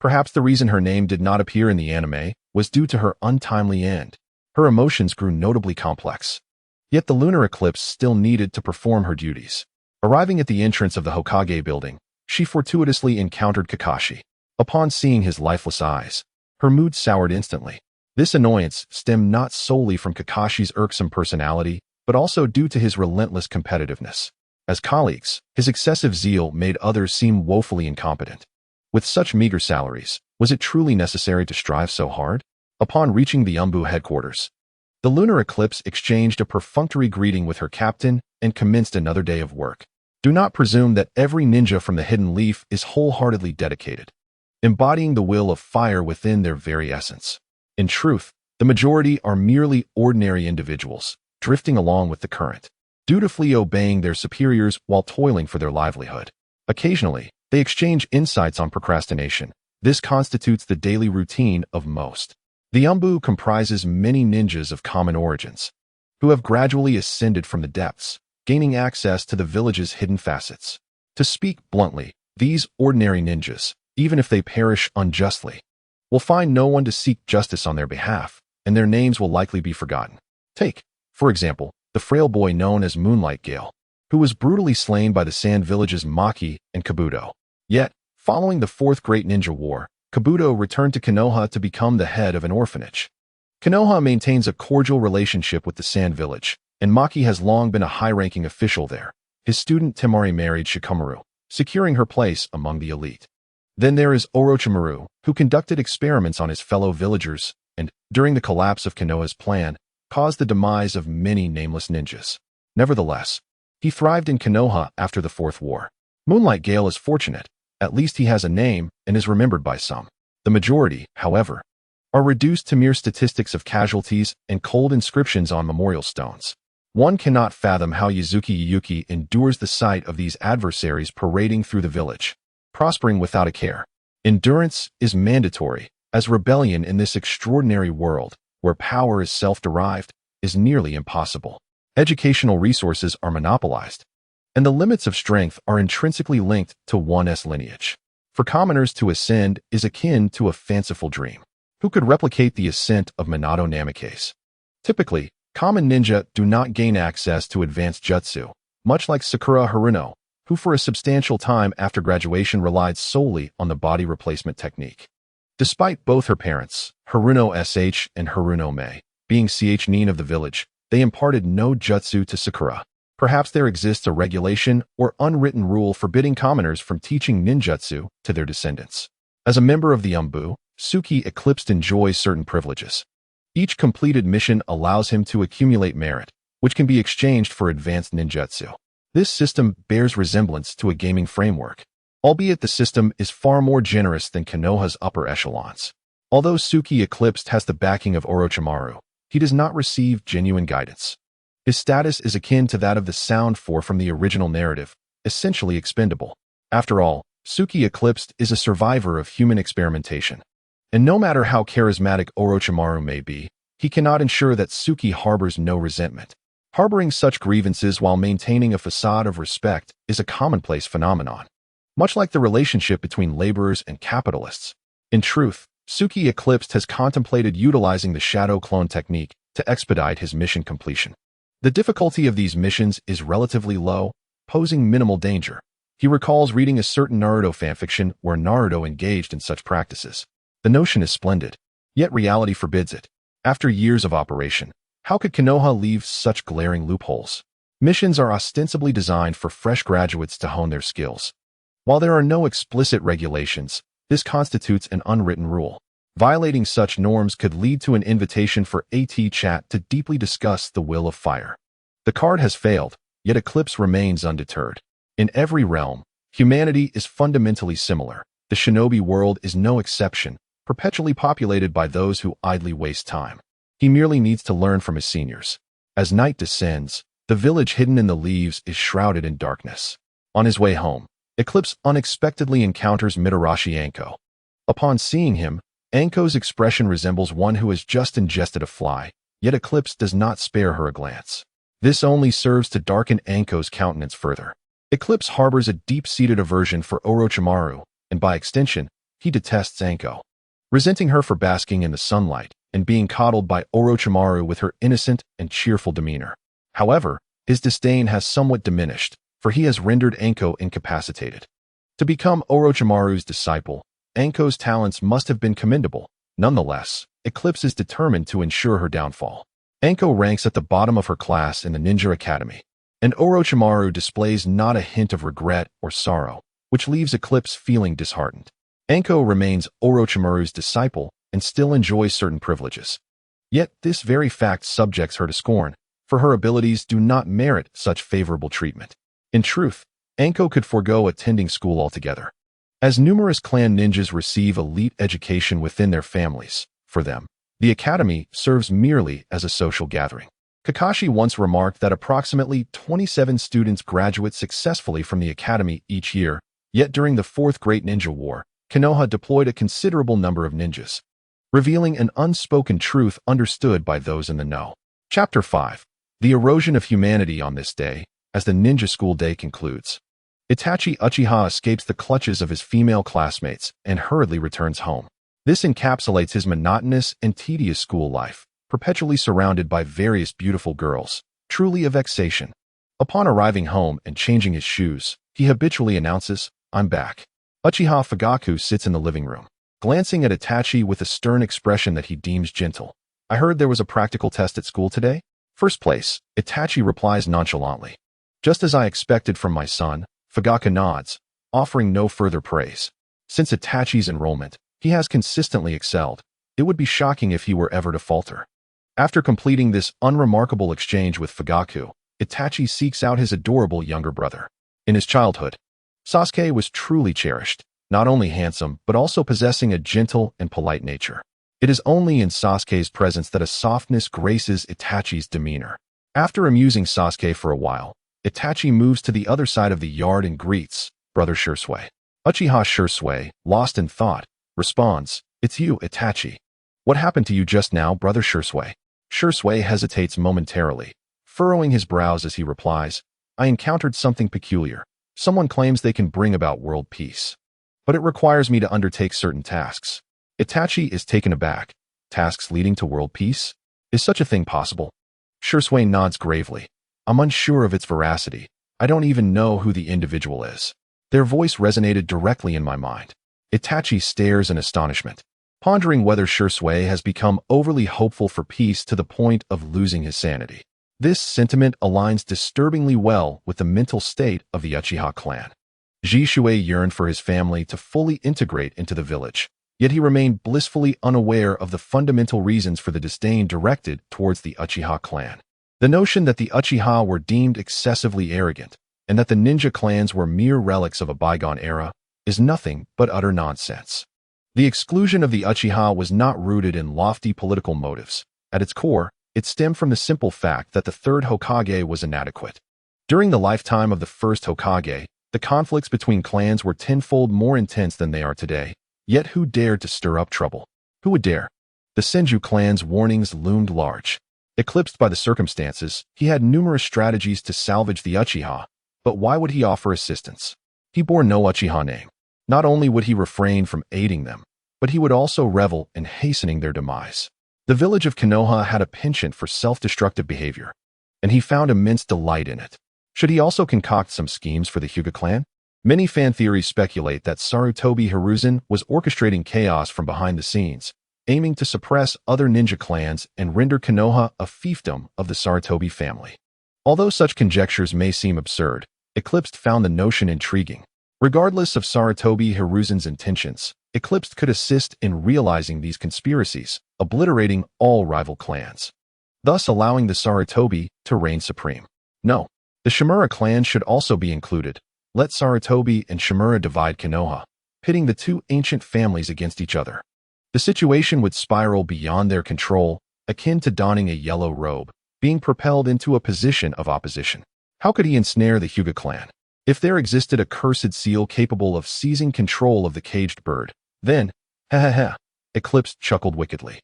Perhaps the reason her name did not appear in the anime was due to her untimely end. Her emotions grew notably complex. Yet the lunar eclipse still needed to perform her duties. Arriving at the entrance of the Hokage building, she fortuitously encountered Kakashi. Upon seeing his lifeless eyes, her mood soured instantly. This annoyance stemmed not solely from Kakashi's irksome personality, but also due to his relentless competitiveness. As colleagues, his excessive zeal made others seem woefully incompetent. With such meager salaries, was it truly necessary to strive so hard? Upon reaching the Umbu headquarters, the lunar eclipse exchanged a perfunctory greeting with her captain and commenced another day of work. Do not presume that every ninja from the Hidden Leaf is wholeheartedly dedicated, embodying the will of fire within their very essence. In truth, the majority are merely ordinary individuals, drifting along with the current, dutifully obeying their superiors while toiling for their livelihood. Occasionally, they exchange insights on procrastination. This constitutes the daily routine of most. The Umbu comprises many ninjas of common origins, who have gradually ascended from the depths, gaining access to the village's hidden facets. To speak bluntly, these ordinary ninjas, even if they perish unjustly, will find no one to seek justice on their behalf, and their names will likely be forgotten. Take, for example, the frail boy known as Moonlight Gale, who was brutally slain by the Sand Village's Maki and Kabuto. Yet, following the Fourth Great Ninja War, Kabuto returned to Konoha to become the head of an orphanage. Konoha maintains a cordial relationship with the Sand Village, and Maki has long been a high-ranking official there. His student Temari married Shikamaru, securing her place among the elite. Then there is Orochimaru, who conducted experiments on his fellow villagers, and, during the collapse of Konoha's plan, caused the demise of many nameless ninjas. Nevertheless, he thrived in Konoha after the Fourth War. Moonlight Gale is fortunate. At least he has a name and is remembered by some. The majority, however, are reduced to mere statistics of casualties and cold inscriptions on memorial stones. One cannot fathom how Yuzuki Yuki endures the sight of these adversaries parading through the village, prospering without a care. Endurance is mandatory, as rebellion in this extraordinary world, where power is self-derived, is nearly impossible. Educational resources are monopolized, and the limits of strength are intrinsically linked to one's lineage. For commoners to ascend is akin to a fanciful dream. Who could replicate the ascent of Minato Namikaze? Typically, common ninja do not gain access to advanced jutsu, much like Sakura Haruno, who for a substantial time after graduation relied solely on the body replacement technique. Despite both her parents, Haruno SH and Haruno Mei, being nin of the village, they imparted no jutsu to Sakura. Perhaps there exists a regulation or unwritten rule forbidding commoners from teaching ninjutsu to their descendants. As a member of the Umbu, Suki Eclipsed enjoys certain privileges. Each completed mission allows him to accumulate merit, which can be exchanged for advanced ninjutsu. This system bears resemblance to a gaming framework, albeit the system is far more generous than Konoha's upper echelons. Although Suki Eclipsed has the backing of Orochimaru, he does not receive genuine guidance. His status is akin to that of the Sound Four from the original narrative, essentially expendable. After all, Suki Eclipsed is a survivor of human experimentation. And no matter how charismatic Orochimaru may be, he cannot ensure that Suki harbors no resentment. Harboring such grievances while maintaining a facade of respect is a commonplace phenomenon, much like the relationship between laborers and capitalists. In truth, Suki Eclipsed has contemplated utilizing the shadow clone technique to expedite his mission completion. The difficulty of these missions is relatively low, posing minimal danger. He recalls reading a certain Naruto fanfiction where Naruto engaged in such practices. The notion is splendid, yet reality forbids it. After years of operation, how could Konoha leave such glaring loopholes? Missions are ostensibly designed for fresh graduates to hone their skills. While there are no explicit regulations, this constitutes an unwritten rule. Violating such norms could lead to an invitation for AT chat to deeply discuss the will of fire. The card has failed, yet Eclipse remains undeterred. In every realm, humanity is fundamentally similar. The shinobi world is no exception, perpetually populated by those who idly waste time. He merely needs to learn from his seniors. As night descends, the village hidden in the leaves is shrouded in darkness. On his way home, Eclipse unexpectedly encounters Mitarashi Anko. Upon seeing him, Anko's expression resembles one who has just ingested a fly, yet Eclipse does not spare her a glance. This only serves to darken Anko's countenance further. Eclipse harbors a deep-seated aversion for Orochimaru, and by extension, he detests Anko. Resenting her for basking in the sunlight and being coddled by Orochimaru with her innocent and cheerful demeanor. However, his disdain has somewhat diminished, for he has rendered Anko incapacitated. To become Orochimaru's disciple, Anko's talents must have been commendable. Nonetheless, Eclipse is determined to ensure her downfall. Anko ranks at the bottom of her class in the Ninja Academy, and Orochimaru displays not a hint of regret or sorrow, which leaves Eclipse feeling disheartened. Anko remains Orochimaru's disciple and still enjoys certain privileges. Yet this very fact subjects her to scorn, for her abilities do not merit such favorable treatment. In truth, Anko could forego attending school altogether. As numerous clan ninjas receive elite education within their families, for them, the academy serves merely as a social gathering. Kakashi once remarked that approximately 27 students graduate successfully from the academy each year, yet during the Fourth Great Ninja War, Konoha deployed a considerable number of ninjas, revealing an unspoken truth understood by those in the know. Chapter 5. The Erosion of Humanity on this day, as the ninja school day concludes. Itachi Uchiha escapes the clutches of his female classmates and hurriedly returns home. This encapsulates his monotonous and tedious school life, perpetually surrounded by various beautiful girls, truly a vexation. Upon arriving home and changing his shoes, he habitually announces, "I'm back." Uchiha Fugaku sits in the living room, glancing at Itachi with a stern expression that he deems gentle. "I heard there was a practical test at school today?" "First place," Itachi replies nonchalantly. "Just as I expected from my son," Fugaku nods, offering no further praise. Since Itachi's enrollment, he has consistently excelled. It would be shocking if he were ever to falter. After completing this unremarkable exchange with Fugaku, Itachi seeks out his adorable younger brother. In his childhood, Sasuke was truly cherished, not only handsome but also possessing a gentle and polite nature. It is only in Sasuke's presence that a softness graces Itachi's demeanor. After amusing Sasuke for a while, Itachi moves to the other side of the yard and greets Brother Shursui. Uchiha Shursui, lost in thought, responds, "It's you, Itachi. What happened to you just now, Brother Shursui?" Shursui hesitates momentarily, furrowing his brows as he replies, "I encountered something peculiar. Someone claims they can bring about world peace, but it requires me to undertake certain tasks." Itachi is taken aback. Tasks leading to world peace? Is such a thing possible? Shursui nods gravely. "I'm unsure of its veracity. I don't even know who the individual is." Their voice resonated directly in my mind. Itachi stares in astonishment, pondering whether Shursui has become overly hopeful for peace to the point of losing his sanity. This sentiment aligns disturbingly well with the mental state of the Uchiha clan. Jishui yearned for his family to fully integrate into the village, yet he remained blissfully unaware of the fundamental reasons for the disdain directed towards the Uchiha clan. The notion that the Uchiha were deemed excessively arrogant, and that the ninja clans were mere relics of a bygone era, is nothing but utter nonsense. The exclusion of the Uchiha was not rooted in lofty political motives. At its core, it stemmed from the simple fact that the third Hokage was inadequate. During the lifetime of the first Hokage, the conflicts between clans were tenfold more intense than they are today. Yet who dared to stir up trouble? Who would dare? The Senju clan's warnings loomed large. Eclipsed by the circumstances, he had numerous strategies to salvage the Uchiha, but why would he offer assistance? He bore no Uchiha name. Not only would he refrain from aiding them, but he would also revel in hastening their demise. The village of Konoha had a penchant for self-destructive behavior, and he found immense delight in it. Should he also concoct some schemes for the Hyuga clan? Many fan theories speculate that Sarutobi Hiruzen was orchestrating chaos from behind the scenes, aiming to suppress other ninja clans and render Konoha a fiefdom of the Sarutobi family. Although such conjectures may seem absurd, Eclipsed found the notion intriguing. Regardless of Sarutobi Hiruzen's intentions, Eclipsed could assist in realizing these conspiracies, obliterating all rival clans, thus allowing the Sarutobi to reign supreme. No, the Shimura clan should also be included. Let Sarutobi and Shimura divide Konoha, pitting the two ancient families against each other. The situation would spiral beyond their control, akin to donning a yellow robe, being propelled into a position of opposition. How could he ensnare the Hyuga clan? If there existed a cursed seal capable of seizing control of the caged bird, then, Eclipse chuckled wickedly.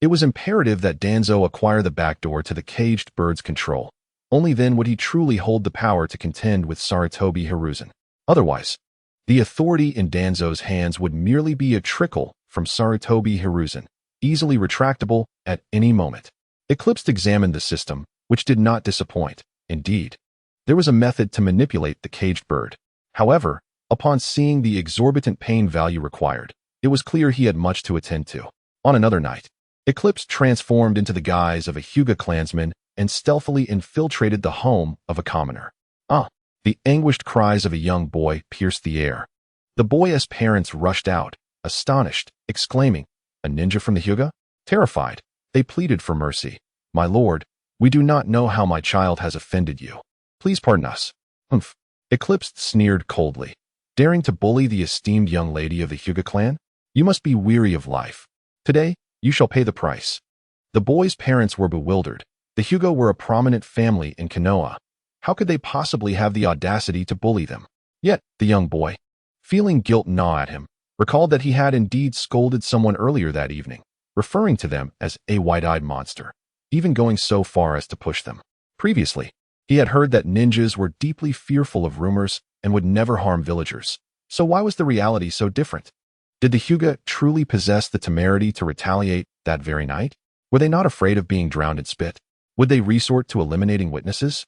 It was imperative that Danzo acquire the backdoor to the caged bird's control. Only then would he truly hold the power to contend with Sarutobi Hiruzen. Otherwise, the authority in Danzo's hands would merely be a trickle from Sarutobi Hiruzen, easily retractable at any moment. Eclipsed examined the system, which did not disappoint. Indeed, there was a method to manipulate the caged bird. However, upon seeing the exorbitant pain value required, it was clear he had much to attend to. On another night, Eclipse transformed into the guise of a Hyuga clansman and stealthily infiltrated the home of a commoner. The anguished cries of a young boy pierced the air. The boy's parents rushed out, astonished, exclaiming, "A ninja from the Hyuga?" Terrified, they pleaded for mercy. "My lord, we do not know how my child has offended you. Please pardon us." Humph. Eclipsed sneered coldly. Daring to bully the esteemed young lady of the Hyuga clan? You must be weary of life. Today, you shall pay the price. The boy's parents were bewildered. The Hyuga were a prominent family in Konoha. How could they possibly have the audacity to bully them? Yet, the young boy, feeling guilt gnaw at him, recalled that he had indeed scolded someone earlier that evening, referring to them as a white-eyed monster, even going so far as to push them. Previously, he had heard that ninjas were deeply fearful of rumors and would never harm villagers. So why was the reality so different? Did the Hyuga truly possess the temerity to retaliate that very night? Were they not afraid of being drowned in spit? Would they resort to eliminating witnesses?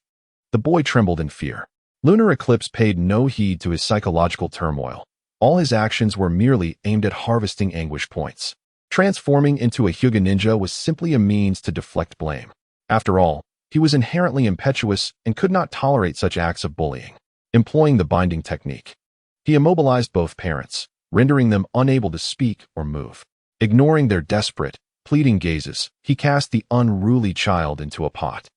The boy trembled in fear. Lunar Eclipse paid no heed to his psychological turmoil. All his actions were merely aimed at harvesting anguish points. Transforming into a Hyuga ninja was simply a means to deflect blame. After all, he was inherently impetuous and could not tolerate such acts of bullying. Employing the binding technique, he immobilized both parents, rendering them unable to speak or move. Ignoring their desperate, pleading gazes, he cast the unruly child into a pot,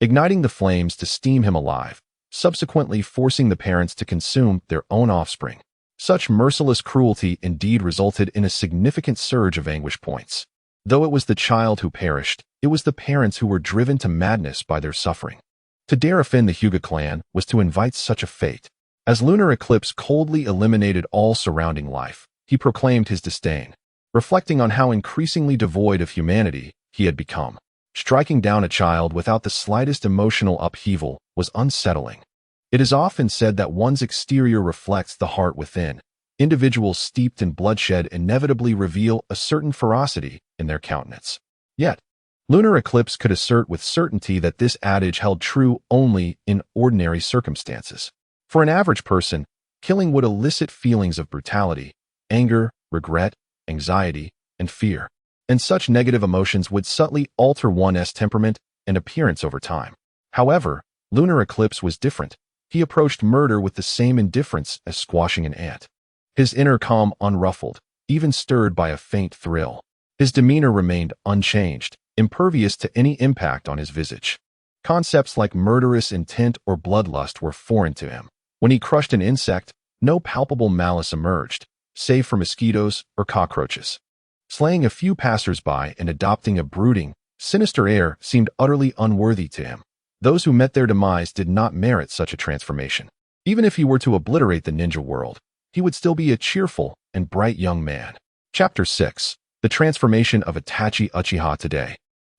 igniting the flames to steam him alive, subsequently forcing the parents to consume their own offspring. Such merciless cruelty indeed resulted in a significant surge of anguish points. Though it was the child who perished, it was the parents who were driven to madness by their suffering. To dare offend the Hyuga clan was to invite such a fate. As Lunar Eclipse coldly eliminated all surrounding life, he proclaimed his disdain, reflecting on how increasingly devoid of humanity he had become. Striking down a child without the slightest emotional upheaval was unsettling. It is often said that one's exterior reflects the heart within. Individuals steeped in bloodshed inevitably reveal a certain ferocity in their countenance. Yet, Lunar Eclipse could assert with certainty that this adage held true only in ordinary circumstances. For an average person, killing would elicit feelings of brutality, anger, regret, anxiety, and fear. And such negative emotions would subtly alter one's temperament and appearance over time. However, Lunar Eclipse was different. He approached murder with the same indifference as squashing an ant. His inner calm unruffled, even stirred by a faint thrill. His demeanor remained unchanged, impervious to any impact on his visage. Concepts like murderous intent or bloodlust were foreign to him. When he crushed an insect, no palpable malice emerged, save for mosquitoes or cockroaches. Slaying a few passers-by and adopting a brooding, sinister air seemed utterly unworthy to him. Those who met their demise did not merit such a transformation. Even if he were to obliterate the ninja world, he would still be a cheerful and bright young man. Chapter 6. The Transformation of Itachi Uchiha Today.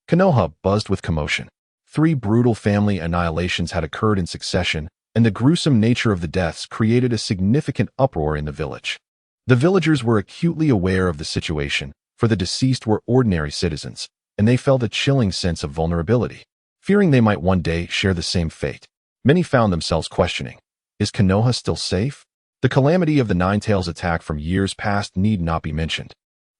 Konoha buzzed with commotion. 3 brutal family annihilations had occurred in succession, and the gruesome nature of the deaths created a significant uproar in the village. The villagers were acutely aware of the situation, for the deceased were ordinary citizens, and they felt a chilling sense of vulnerability, fearing they might one day share the same fate. Many found themselves questioning, is Konoha still safe? The calamity of the Ninetales attack from years past need not be mentioned.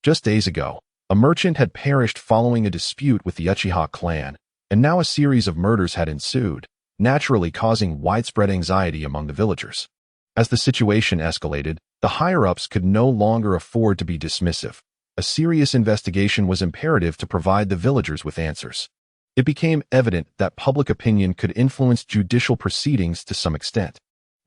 Just days ago, a merchant had perished following a dispute with the Uchiha clan, and now a series of murders had ensued, naturally causing widespread anxiety among the villagers. As the situation escalated, the higher-ups could no longer afford to be dismissive. A serious investigation was imperative to provide the villagers with answers. It became evident that public opinion could influence judicial proceedings to some extent.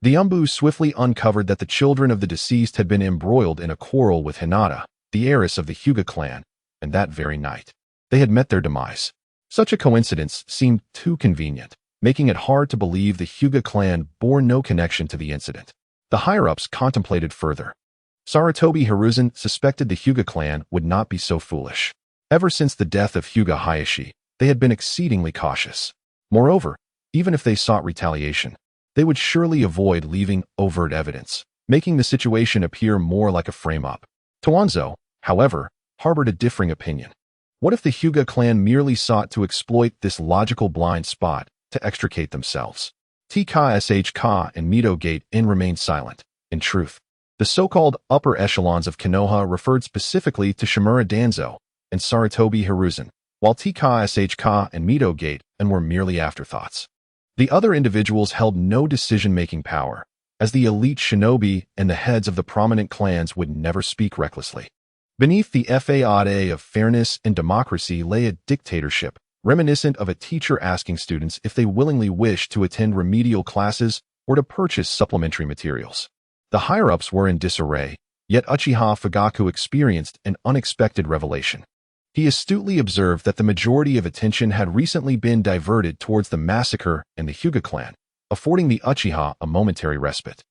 The Umbu swiftly uncovered that the children of the deceased had been embroiled in a quarrel with Hinata, the heiress of the Hyuga clan, and that very night, they had met their demise. Such a coincidence seemed too convenient, making it hard to believe the Hyuga clan bore no connection to the incident. The higher-ups contemplated further. Sarutobi Hiruzen suspected the Hyuga clan would not be so foolish. Ever since the death of Hyuga Hayashi, they had been exceedingly cautious. Moreover, even if they sought retaliation, they would surely avoid leaving overt evidence, making the situation appear more like a frame-up. Toanzo, however, harbored a differing opinion. What if the Hyuga clan merely sought to exploit this logical blind spot to extricate themselves? TKSHK and Mito Gate In remained silent. In truth, the so-called upper echelons of Konoha referred specifically to Shimura Danzo and Sarutobi Hiruzen, while TKSHK and Mito Gate In were merely afterthoughts. The other individuals held no decision-making power, as the elite shinobi and the heads of the prominent clans would never speak recklessly. Beneath the facade of fairness and democracy lay a dictatorship, reminiscent of a teacher asking students if they willingly wished to attend remedial classes or to purchase supplementary materials. The higher-ups were in disarray, yet Uchiha Fugaku experienced an unexpected revelation. He astutely observed that the majority of attention had recently been diverted towards the massacre and the Hyuga clan, affording the Uchiha a momentary respite.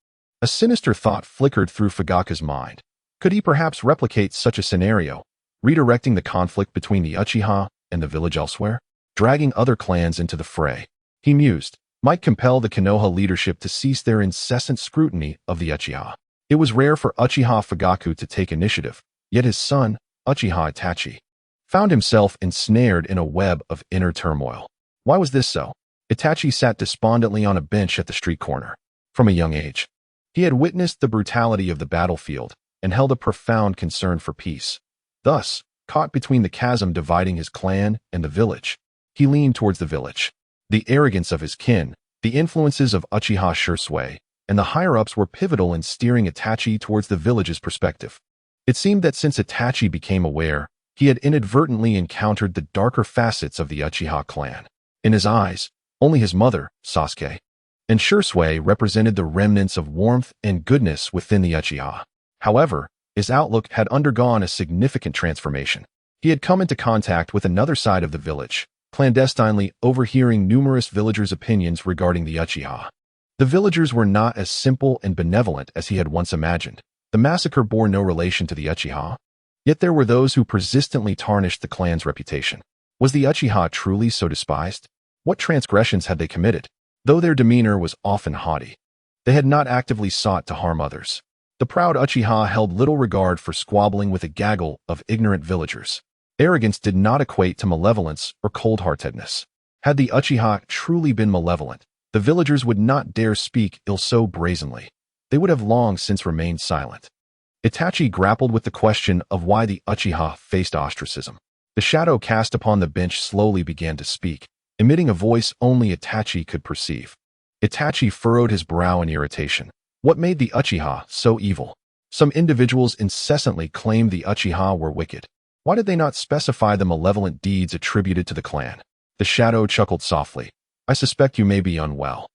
A sinister thought flickered through Fugaku's mind. Could he perhaps replicate such a scenario, redirecting the conflict between the Uchiha and the village elsewhere? Dragging other clans into the fray, he mused, might compel the Konoha leadership to cease their incessant scrutiny of the Uchiha. It was rare for Uchiha Fugaku to take initiative, yet his son, Uchiha Itachi, found himself ensnared in a web of inner turmoil. Why was this so? Itachi sat despondently on a bench at the street corner. From a young age, he had witnessed the brutality of the battlefield and held a profound concern for peace. Thus, caught between the chasm dividing his clan and the village, he leaned towards the village. The arrogance of his kin, the influences of Uchiha Shursui, and the higher-ups were pivotal in steering Itachi towards the village's perspective. It seemed that since Itachi became aware, he had inadvertently encountered the darker facets of the Uchiha clan. In his eyes, only his mother, Sasuke, and Shursui represented the remnants of warmth and goodness within the Uchiha. However, his outlook had undergone a significant transformation. He had come into contact with another side of the village, clandestinely overhearing numerous villagers' opinions regarding the Uchiha. The villagers were not as simple and benevolent as he had once imagined. The massacre bore no relation to the Uchiha. Yet there were those who persistently tarnished the clan's reputation. Was the Uchiha truly so despised? What transgressions had they committed? Though their demeanor was often haughty, they had not actively sought to harm others. The proud Uchiha held little regard for squabbling with a gaggle of ignorant villagers. Arrogance did not equate to malevolence or cold-heartedness. Had the Uchiha truly been malevolent, the villagers would not dare speak ill so brazenly. They would have long since remained silent. Itachi grappled with the question of why the Uchiha faced ostracism. The shadow cast upon the bench slowly began to speak, emitting a voice only Itachi could perceive. Itachi furrowed his brow in irritation. What made the Uchiha so evil? Some individuals incessantly claimed the Uchiha were wicked. Why did they not specify the malevolent deeds attributed to the clan? The shadow chuckled softly. I suspect you may be unwell.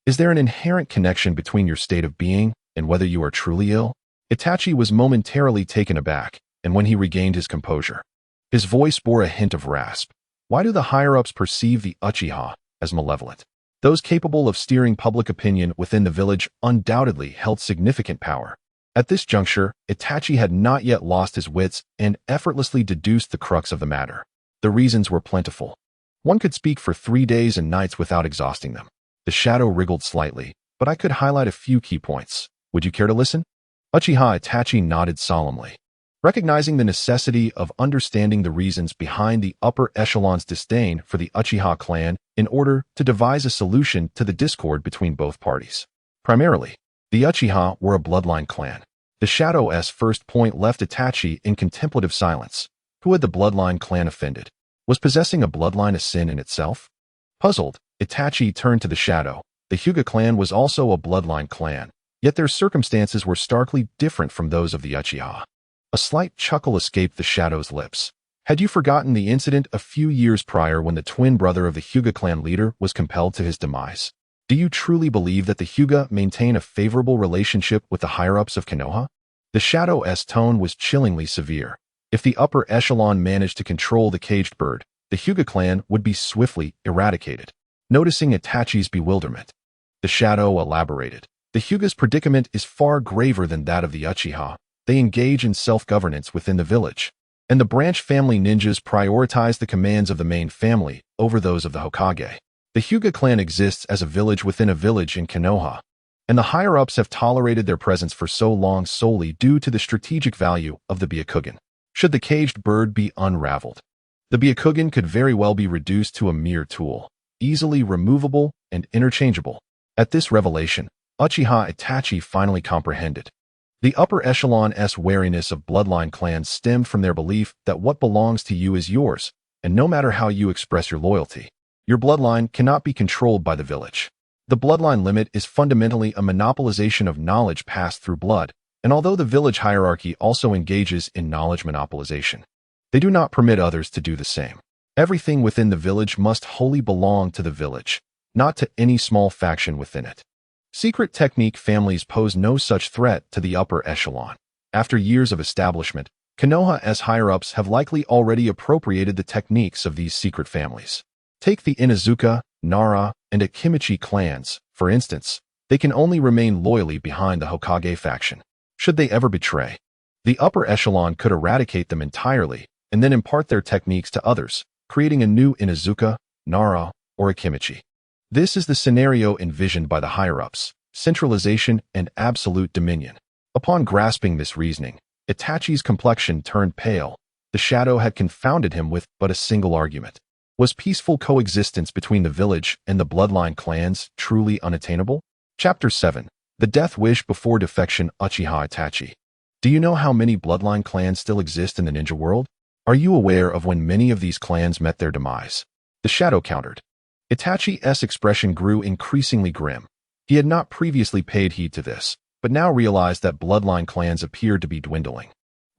Is there an inherent connection between your state of being and whether you are truly ill? Itachi was momentarily taken aback, and when he regained his composure, his voice bore a hint of rasp. Why do the higher-ups perceive the Uchiha as malevolent? Those capable of steering public opinion within the village undoubtedly held significant power. At this juncture, Itachi had not yet lost his wits and effortlessly deduced the crux of the matter. The reasons were plentiful. One could speak for 3 days and nights without exhausting them. The shadow wriggled slightly, but I could highlight a few key points. Would you care to listen? Uchiha Itachi nodded solemnly. Recognizing the necessity of understanding the reasons behind the upper echelon's disdain for the Uchiha clan in order to devise a solution to the discord between both parties. Primarily, the Uchiha were a bloodline clan. The Shadow's first point left Itachi in contemplative silence. Who had the bloodline clan offended? Was possessing a bloodline a sin in itself? Puzzled, Itachi turned to the Shadow. The Hyuga clan was also a bloodline clan, yet their circumstances were starkly different from those of the Uchiha. A slight chuckle escaped the Shadow's lips. Had you forgotten the incident a few years prior when the twin brother of the Hyuga clan leader was compelled to his demise? Do you truly believe that the Hyuga maintain a favorable relationship with the higher-ups of Konoha? The Shadow's tone was chillingly severe. If the upper echelon managed to control the caged bird, the Hyuga clan would be swiftly eradicated. Noticing Itachi's bewilderment, the Shadow elaborated. The Hyuga's predicament is far graver than that of the Uchiha. They engage in self-governance within the village, and the branch family ninjas prioritize the commands of the main family over those of the Hokage. The Hyuga clan exists as a village within a village in Konoha, and the higher-ups have tolerated their presence for so long solely due to the strategic value of the Byakugan. Should the caged bird be unraveled, the Byakugan could very well be reduced to a mere tool, easily removable and interchangeable. At this revelation, Uchiha Itachi finally comprehended. The upper echelon's wariness of bloodline clans stemmed from their belief that what belongs to you is yours, and no matter how you express your loyalty, your bloodline cannot be controlled by the village. The bloodline limit is fundamentally a monopolization of knowledge passed through blood, and although the village hierarchy also engages in knowledge monopolization, they do not permit others to do the same. Everything within the village must wholly belong to the village, not to any small faction within it. Secret technique families pose no such threat to the upper echelon. After years of establishment, Konoha's higher-ups have likely already appropriated the techniques of these secret families. Take the Inuzuka, Nara, and Akimichi clans, for instance. They can only remain loyally behind the Hokage faction. Should they ever betray, the upper echelon could eradicate them entirely and then impart their techniques to others, creating a new Inuzuka, Nara, or Akimichi. This is the scenario envisioned by the higher-ups: centralization and absolute dominion. Upon grasping this reasoning, Itachi's complexion turned pale. The Shadow had confounded him with but a single argument. Was peaceful coexistence between the village and the bloodline clans truly unattainable? Chapter 7. The Death Wish Before Defection. Uchiha Itachi. Do you know how many bloodline clans still exist in the ninja world? Are you aware of when many of these clans met their demise? The Shadow countered. Itachi's expression grew increasingly grim. He had not previously paid heed to this, but now realized that bloodline clans appeared to be dwindling,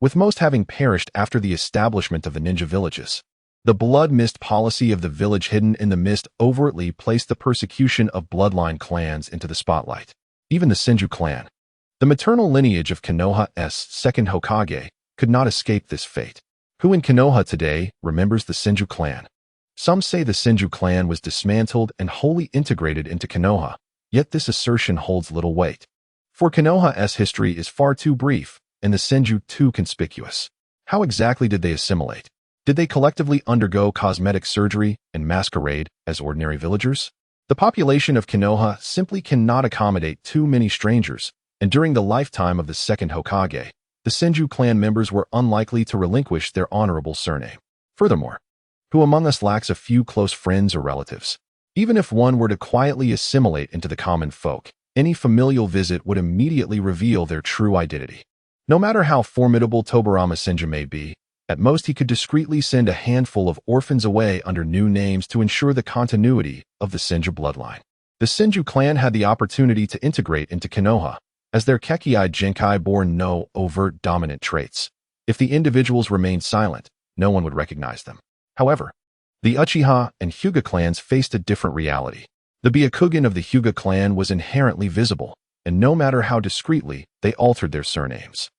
with most having perished after the establishment of the ninja villages. The blood mist policy of the village hidden in the mist overtly placed the persecution of bloodline clans into the spotlight. Even the Senju clan, the maternal lineage of Konoha's second Hokage, could not escape this fate. Who in Konoha today remembers the Senju clan? Some say the Senju clan was dismantled and wholly integrated into Konoha, yet this assertion holds little weight. For Konoha's history is far too brief, and the Senju too conspicuous. How exactly did they assimilate? Did they collectively undergo cosmetic surgery and masquerade as ordinary villagers? The population of Konoha simply cannot accommodate too many strangers, and during the lifetime of the second Hokage, the Senju clan members were unlikely to relinquish their honorable surname. Furthermore, who among us lacks a few close friends or relatives? Even if one were to quietly assimilate into the common folk, any familial visit would immediately reveal their true identity. No matter how formidable Tobirama Senju may be, at most he could discreetly send a handful of orphans away under new names to ensure the continuity of the Senju bloodline. The Senju clan had the opportunity to integrate into Konoha, as their Kekkei Genkai bore no overt dominant traits. If the individuals remained silent, no one would recognize them. However, the Uchiha and Hyuga clans faced a different reality. The Byakugan of the Hyuga clan was inherently visible, and no matter how discreetly they altered their surnames,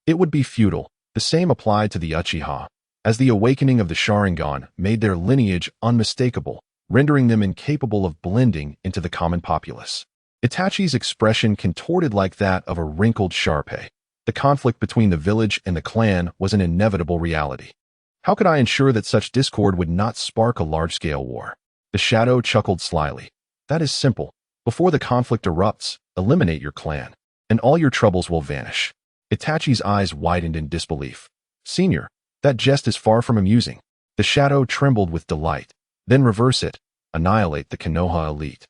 it would be futile. The same applied to the Uchiha, as the awakening of the Sharingan made their lineage unmistakable, rendering them incapable of blending into the common populace. Itachi's expression contorted like that of a wrinkled Sharpei. The conflict between the village and the clan was an inevitable reality. How could I ensure that such discord would not spark a large-scale war? The Shadow chuckled slyly. That is simple. Before the conflict erupts, eliminate your clan, and all your troubles will vanish. Itachi's eyes widened in disbelief. Senior, that jest is far from amusing. The shadow trembled with delight. Then reverse it. Annihilate the Konoha elite.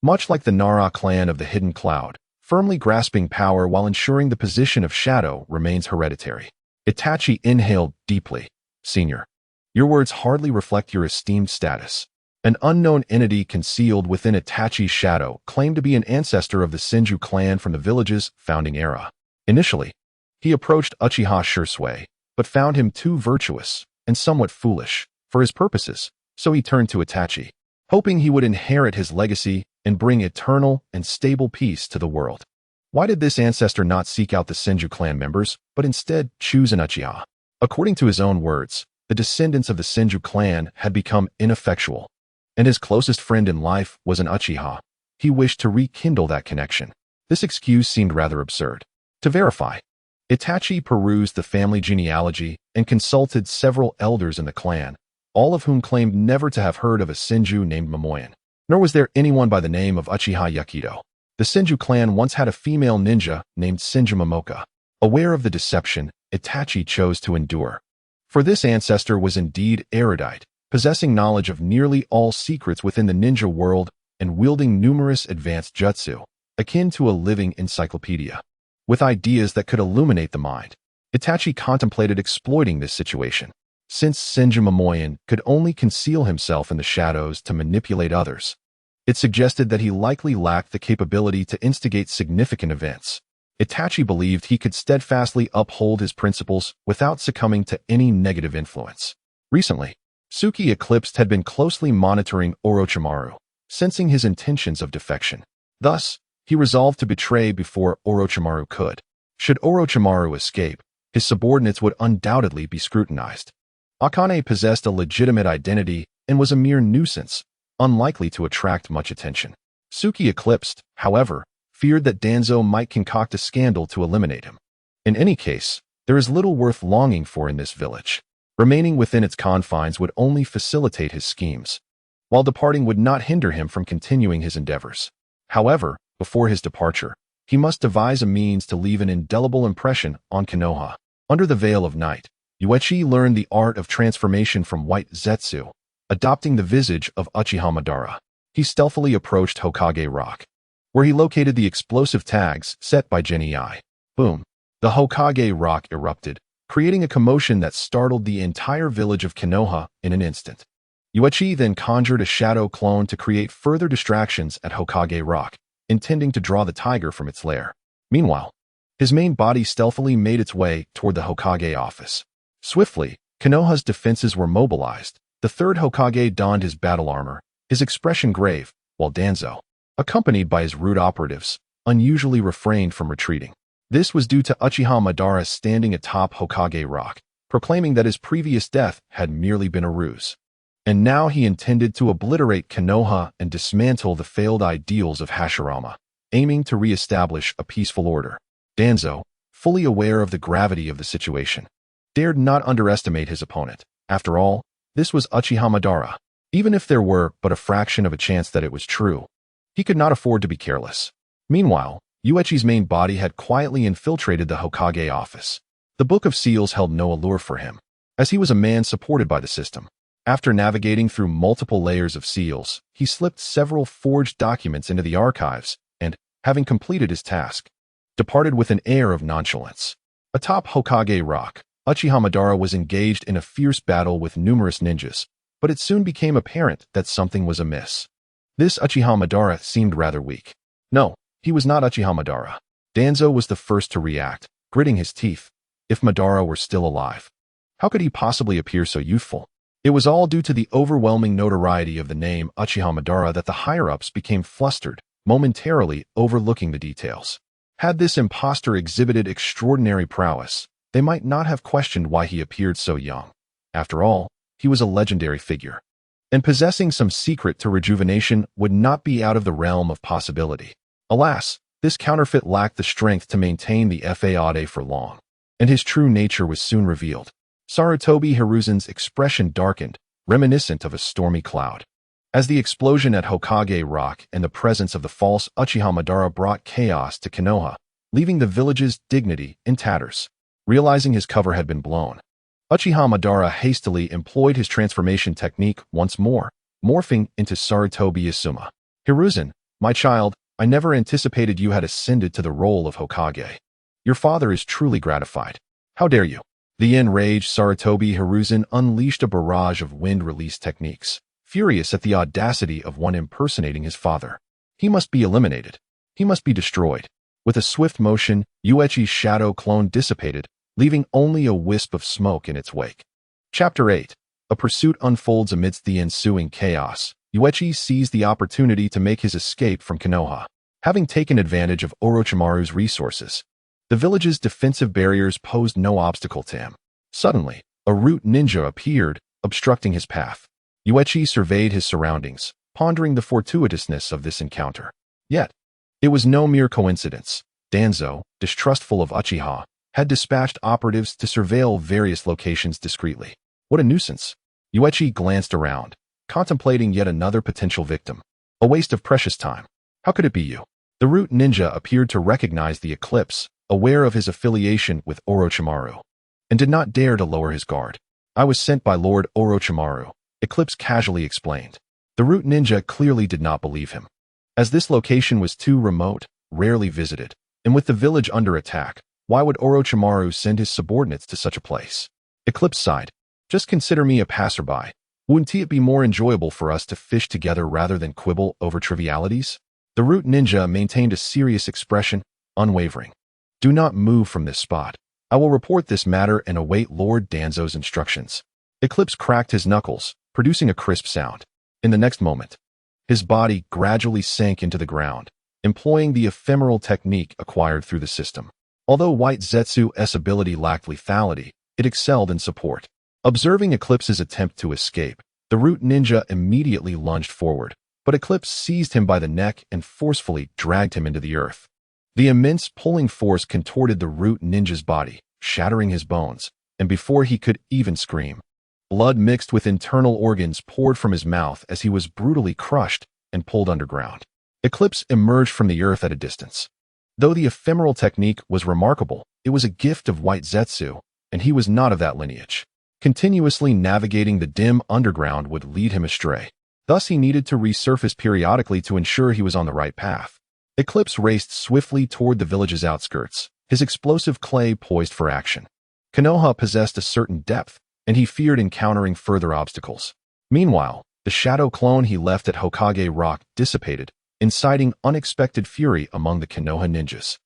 Much like the Nara clan of the Hidden Cloud, firmly grasping power while ensuring the position of shadow remains hereditary. Itachi inhaled deeply. Senior, your words hardly reflect your esteemed status. An unknown entity concealed within Itachi's shadow claimed to be an ancestor of the Senju clan from the village's founding era. Initially, he approached Uchiha Shursui, but found him too virtuous and somewhat foolish for his purposes, so he turned to Itachi, hoping he would inherit his legacy and bring eternal and stable peace to the world. Why did this ancestor not seek out the Senju clan members, but instead choose an Uchiha? According to his own words, the descendants of the Senju clan had become ineffectual, and his closest friend in life was an Uchiha. He wished to rekindle that connection. This excuse seemed rather absurd. To verify, Itachi perused the family genealogy and consulted several elders in the clan, all of whom claimed never to have heard of a Senju named Momoyan. Nor was there anyone by the name of Uchiha Yakido. The Senju clan once had a female ninja named Senju Momoka. Aware of the deception, Itachi chose to endure. For this ancestor was indeed erudite, possessing knowledge of nearly all secrets within the ninja world and wielding numerous advanced jutsu, akin to a living encyclopedia, with ideas that could illuminate the mind. Itachi contemplated exploiting this situation. Since Senju Momoyan could only conceal himself in the shadows to manipulate others, it suggested that he likely lacked the capability to instigate significant events. Itachi believed he could steadfastly uphold his principles without succumbing to any negative influence. Recently, Suki Eclipsed had been closely monitoring Orochimaru, sensing his intentions of defection. Thus, he resolved to betray before Orochimaru could. Should Orochimaru escape, his subordinates would undoubtedly be scrutinized. Akane possessed a legitimate identity and was a mere nuisance, unlikely to attract much attention. Suki Eclipsed, however, feared that Danzo might concoct a scandal to eliminate him. In any case, there is little worth longing for in this village. Remaining within its confines would only facilitate his schemes, while departing would not hinder him from continuing his endeavors. However, before his departure, he must devise a means to leave an indelible impression on Konoha. Under the veil of night, Yuichi learned the art of transformation from White Zetsu, adopting the visage of Uchiha Madara. He stealthily approached Hokage Rock, where he located the explosive tags set by Genii. Boom! The Hokage Rock erupted, creating a commotion that startled the entire village of Konoha in an instant. Yuichi then conjured a shadow clone to create further distractions at Hokage Rock, intending to draw the tiger from its lair. Meanwhile, his main body stealthily made its way toward the Hokage office. Swiftly, Konoha's defenses were mobilized. The third Hokage donned his battle armor, his expression grave, while Danzo, accompanied by his root operatives, unusually refrained from retreating. This was due to Uchiha Madara standing atop Hokage Rock, proclaiming that his previous death had merely been a ruse. And now he intended to obliterate Konoha and dismantle the failed ideals of Hashirama, aiming to re-establish a peaceful order. Danzo, fully aware of the gravity of the situation, dared not underestimate his opponent. After all, this was Uchiha Madara. Even if there were but a fraction of a chance that it was true, he could not afford to be careless. Meanwhile, Yuichi's main body had quietly infiltrated the Hokage office. The Book of Seals held no allure for him, as he was a man supported by the system. After navigating through multiple layers of seals, he slipped several forged documents into the archives and, having completed his task, departed with an air of nonchalance. Atop Hokage Rock, Uchiha Madara was engaged in a fierce battle with numerous ninjas, but it soon became apparent that something was amiss. This Uchiha Madara seemed rather weak. No, he was not Uchiha Madara. Danzo was the first to react, gritting his teeth. If Madara were still alive, how could he possibly appear so youthful? It was all due to the overwhelming notoriety of the name Uchiha Madara that the higher-ups became flustered, momentarily overlooking the details. Had this impostor exhibited extraordinary prowess, they might not have questioned why he appeared so young. After all, he was a legendary figure, and possessing some secret to rejuvenation would not be out of the realm of possibility. Alas, this counterfeit lacked the strength to maintain the Fade for long, and his true nature was soon revealed. Sarutobi Hiruzen's expression darkened, reminiscent of a stormy cloud. As the explosion at Hokage Rock and the presence of the false Uchiha Madara brought chaos to Konoha, leaving the village's dignity in tatters. Realizing his cover had been blown, Uchiha Madara hastily employed his transformation technique once more, morphing into Sarutobi Asuma. Hiruzen, my child, I never anticipated you had ascended to the role of Hokage. Your father is truly gratified. How dare you? The enraged Sarutobi Hiruzen unleashed a barrage of wind-release techniques, furious at the audacity of one impersonating his father. He must be eliminated. He must be destroyed. With a swift motion, Uechi's shadow clone dissipated, leaving only a wisp of smoke in its wake. Chapter 8. A pursuit unfolds amidst the ensuing chaos. Uechi seized the opportunity to make his escape from Konoha. Having taken advantage of Orochimaru's resources, the village's defensive barriers posed no obstacle to him. Suddenly, a root ninja appeared, obstructing his path. Uechi surveyed his surroundings, pondering the fortuitousness of this encounter. Yet, it was no mere coincidence. Danzo, distrustful of Uchiha, had dispatched operatives to surveil various locations discreetly. What a nuisance. Uechi glanced around, contemplating yet another potential victim. A waste of precious time. How could it be you? The root ninja appeared to recognize the eclipse, aware of his affiliation with Orochimaru, and did not dare to lower his guard. I was sent by Lord Orochimaru, Eclipse casually explained. The root ninja clearly did not believe him. As this location was too remote, rarely visited, and with the village under attack, why would Orochimaru send his subordinates to such a place? Eclipse sighed. Just consider me a passerby. Wouldn't it be more enjoyable for us to fish together rather than quibble over trivialities? The root ninja maintained a serious expression, unwavering. Do not move from this spot. I will report this matter and await Lord Danzo's instructions. Eclipse cracked his knuckles, producing a crisp sound. In the next moment, his body gradually sank into the ground, employing the ephemeral technique acquired through the system. Although White Zetsu's ability lacked lethality, it excelled in support. Observing Eclipse's attempt to escape, the root ninja immediately lunged forward, but Eclipse seized him by the neck and forcefully dragged him into the earth. The immense pulling force contorted the root ninja's body, shattering his bones, and before he could even scream, blood mixed with internal organs poured from his mouth as he was brutally crushed and pulled underground. Eclipse emerged from the earth at a distance. Though the ephemeral technique was remarkable, it was a gift of White Zetsu, and he was not of that lineage. Continuously navigating the dim underground would lead him astray. Thus he needed to resurface periodically to ensure he was on the right path. Eclipse raced swiftly toward the village's outskirts, his explosive clay poised for action. Konoha possessed a certain depth, and he feared encountering further obstacles. Meanwhile, the shadow clone he left at Hokage Rock dissipated, inciting unexpected fury among the Konoha ninjas.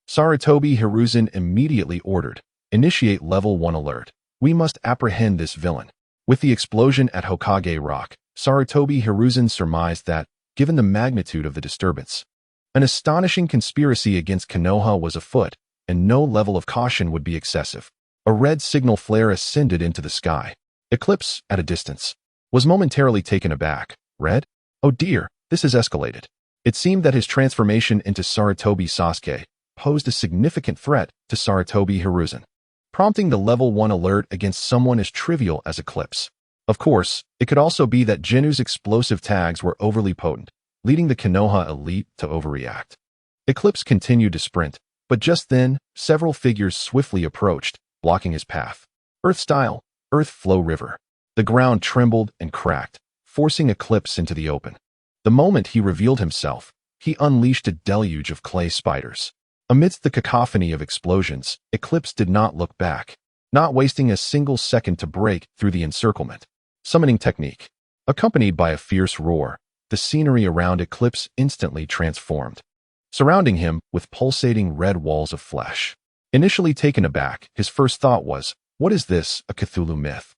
Sarutobi Hiruzen immediately ordered, "Initiate Level 1 alert. We must apprehend this villain." With the explosion at Hokage Rock, Sarutobi Hiruzen surmised that, given the magnitude of the disturbance, an astonishing conspiracy against Konoha was afoot, and no level of caution would be excessive. A red signal flare ascended into the sky. Eclipse, at a distance, was momentarily taken aback. Red? Oh dear, this has escalated. It seemed that his transformation into Sarutobi Sasuke posed a significant threat to Sarutobi Hiruzen, prompting the Level 1 alert against someone as trivial as Eclipse. Of course, it could also be that Jinu's explosive tags were overly potent, leading the Konoha elite to overreact. Eclipse continued to sprint, but just then, several figures swiftly approached, blocking his path. Earth-style, Earth Flow River. The ground trembled and cracked, forcing Eclipse into the open. The moment he revealed himself, he unleashed a deluge of clay spiders. Amidst the cacophony of explosions, Eclipse did not look back, not wasting a single second to break through the encirclement. Summoning technique. Accompanied by a fierce roar, the scenery around Eclipse instantly transformed, surrounding him with pulsating red walls of flesh. Initially taken aback, his first thought was, "What is this, a Cthulhu myth?"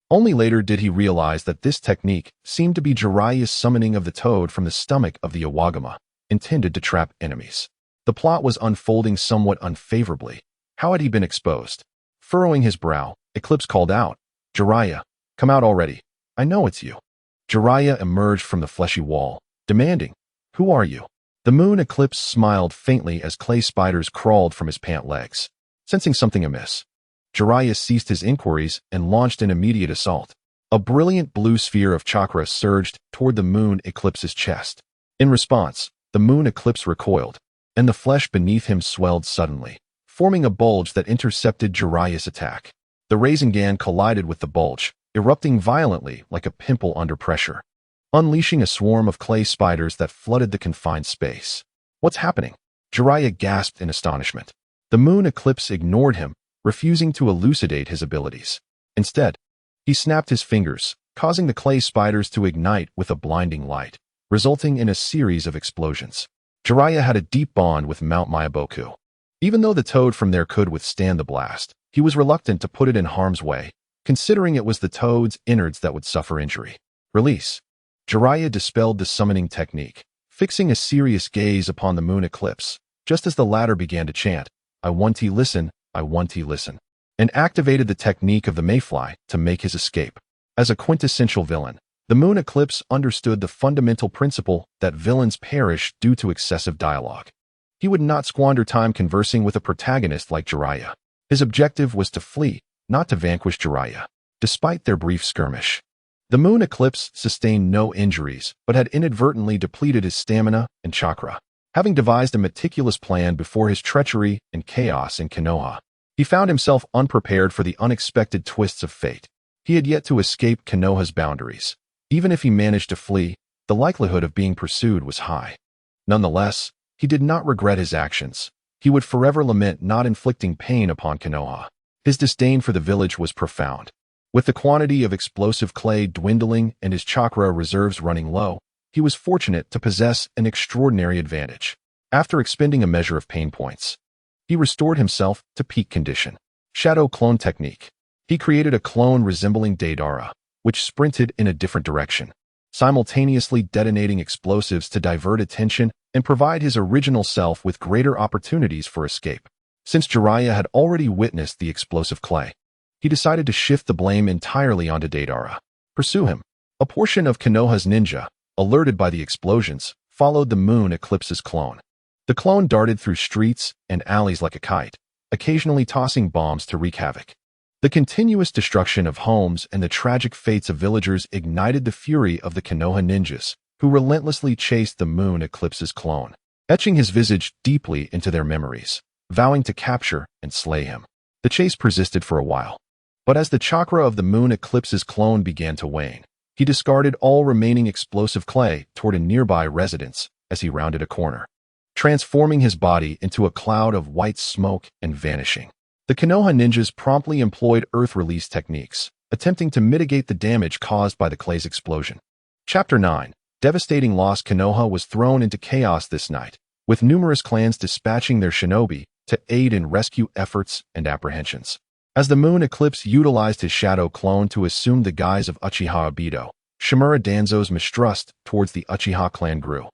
Only later did he realize that this technique seemed to be Jiraiya's summoning of the toad from the stomach of the Iwaguma, intended to trap enemies. The plot was unfolding somewhat unfavorably. How had he been exposed? Furrowing his brow, Eclipse called out, "Jiraiya, come out already. I know it's you." Jiraiya emerged from the fleshy wall, demanding, "Who are you?" The moon Eclipse smiled faintly as clay spiders crawled from his pant legs. Sensing something amiss, Jiraiya ceased his inquiries and launched an immediate assault. A brilliant blue sphere of chakra surged toward the moon Eclipse's chest. In response, the moon Eclipse recoiled, and the flesh beneath him swelled suddenly, forming a bulge that intercepted Jiraiya's attack. The Sharingan collided with the bulge, erupting violently like a pimple under pressure, unleashing a swarm of clay spiders that flooded the confined space. What's happening? Jiraiya gasped in astonishment. The moon eclipse ignored him, refusing to elucidate his abilities. Instead, he snapped his fingers, causing the clay spiders to ignite with a blinding light, resulting in a series of explosions. Jiraiya had a deep bond with Mount Myaboku. Even though the toad from there could withstand the blast, he was reluctant to put it in harm's way, considering it was the toad's innards that would suffer injury. Release. Jiraiya dispelled the summoning technique, fixing a serious gaze upon the moon eclipse, just as the latter began to chant, "I want to listen, I want to listen," and activated the technique of the mayfly to make his escape. As a quintessential villain, the moon eclipse understood the fundamental principle that villains perish due to excessive dialogue. He would not squander time conversing with a protagonist like Jiraiya. His objective was to flee, not to vanquish Jiraiya. Despite their brief skirmish, the moon eclipse sustained no injuries, but had inadvertently depleted his stamina and chakra. Having devised a meticulous plan before his treachery and chaos in Konoha, he found himself unprepared for the unexpected twists of fate. He had yet to escape Konoha's boundaries. Even if he managed to flee, the likelihood of being pursued was high. Nonetheless, he did not regret his actions. He would forever lament not inflicting pain upon Konoha. His disdain for the village was profound. With the quantity of explosive clay dwindling and his chakra reserves running low, he was fortunate to possess an extraordinary advantage. After expending a measure of pain points, he restored himself to peak condition. Shadow clone technique. He created a clone resembling Deidara, which sprinted in a different direction, simultaneously detonating explosives to divert attention and provide his original self with greater opportunities for escape. Since Jiraiya had already witnessed the explosive clay, he decided to shift the blame entirely onto Deidara. Pursue him. A portion of Konoha's ninja, alerted by the explosions, followed the moon eclipse's clone. The clone darted through streets and alleys like a kite, occasionally tossing bombs to wreak havoc. The continuous destruction of homes and the tragic fates of villagers ignited the fury of the Konoha ninjas, who relentlessly chased the moon eclipse's clone, etching his visage deeply into their memories, vowing to capture and slay him. The chase persisted for a while, but as the chakra of the moon eclipse's clone began to wane, he discarded all remaining explosive clay toward a nearby residence as he rounded a corner, transforming his body into a cloud of white smoke and vanishing. The Konoha ninjas promptly employed earth release techniques, attempting to mitigate the damage caused by the clay's explosion. Chapter 9. Devastating loss. Konoha was thrown into chaos this night, with numerous clans dispatching their shinobi to aid in rescue efforts and apprehensions. As the moon eclipse utilized his shadow clone to assume the guise of Uchiha Obito, Shimura Danzo's mistrust towards the Uchiha clan grew,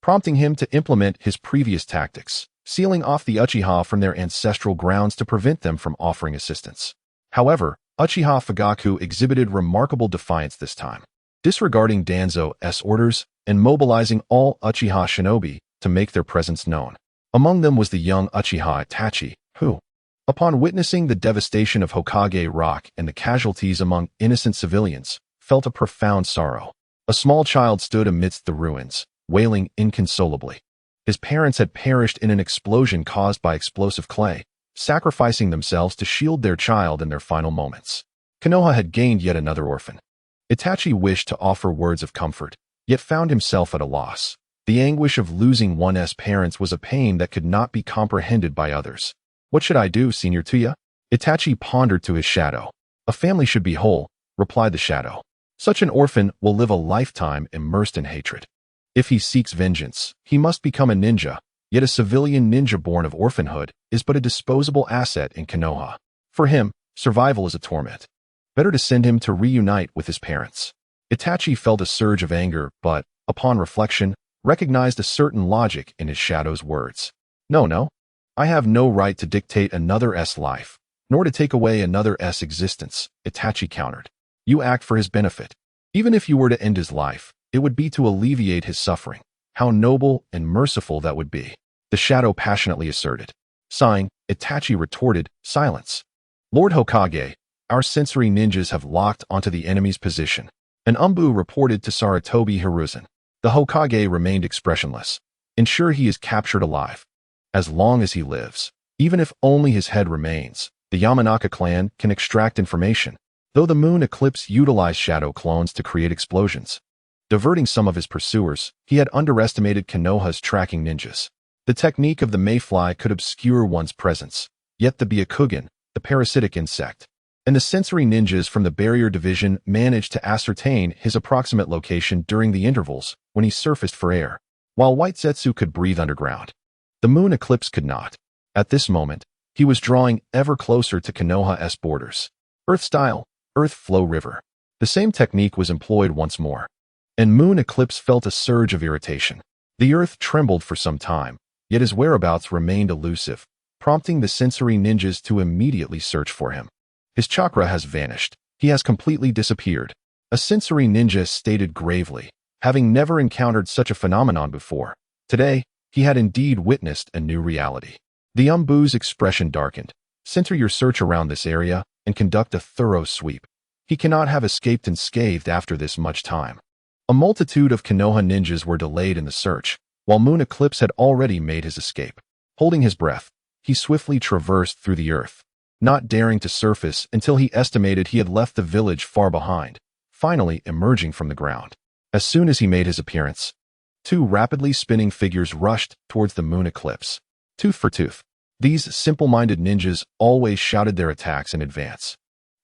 prompting him to implement his previous tactics, sealing off the Uchiha from their ancestral grounds to prevent them from offering assistance. However, Uchiha Fugaku exhibited remarkable defiance this time, disregarding Danzo's orders and mobilizing all Uchiha shinobi to make their presence known. Among them was the young Uchiha Itachi, who, upon witnessing the devastation of Hokage Rock and the casualties among innocent civilians, felt a profound sorrow. A small child stood amidst the ruins, wailing inconsolably. His parents had perished in an explosion caused by explosive clay, sacrificing themselves to shield their child in their final moments. Konoha had gained yet another orphan. Itachi wished to offer words of comfort, yet found himself at a loss. The anguish of losing one's parents was a pain that could not be comprehended by others. "What should I do, Senior Tuya?" Itachi pondered to his shadow. "A family should be whole," replied the shadow. "Such an orphan will live a lifetime immersed in hatred. If he seeks vengeance, he must become a ninja, yet a civilian ninja born of orphanhood is but a disposable asset in Konoha. For him, survival is a torment. Better to send him to reunite with his parents." Itachi felt a surge of anger, but, upon reflection, recognized a certain logic in his shadow's words. No. I have no right to dictate another's life, nor to take away another's existence," Itachi countered. "You act for his benefit. Even if you were to end his life, it would be to alleviate his suffering. How noble and merciful that would be," the shadow passionately asserted. Sighing, Itachi retorted, "Silence. Lord Hokage, our sensory ninjas have locked onto the enemy's position." An Umbu reported to Sarutobi Hiruzen. The Hokage remained expressionless. "Ensure he is captured alive." As long as he lives, even if only his head remains, the Yamanaka clan can extract information, though the moon eclipse utilized shadow clones to create explosions. Diverting some of his pursuers, he had underestimated Konoha's tracking ninjas. The technique of the mayfly could obscure one's presence, yet the Byakugan, the parasitic insect, and the sensory ninjas from the barrier division managed to ascertain his approximate location during the intervals when he surfaced for air, while White Zetsu could breathe underground. The moon eclipse could not. At this moment, he was drawing ever closer to Konoha's borders. Earth-style, earth-flow river. The same technique was employed once more, and moon eclipse felt a surge of irritation. The earth trembled for some time, yet his whereabouts remained elusive, prompting the sensory ninjas to immediately search for him. His chakra has vanished. He has completely disappeared. A sensory ninja stated gravely, having never encountered such a phenomenon before. Today, he had indeed witnessed a new reality. The Umbu's expression darkened. Center your search around this area and conduct a thorough sweep. He cannot have escaped unscathed after this much time. A multitude of Konoha ninjas were delayed in the search, while Moon Eclipse had already made his escape. Holding his breath, he swiftly traversed through the earth, not daring to surface until he estimated he had left the village far behind, finally emerging from the ground. As soon as he made his appearance, two rapidly spinning figures rushed towards the moon eclipse. Tooth for tooth. These simple-minded ninjas always shouted their attacks in advance,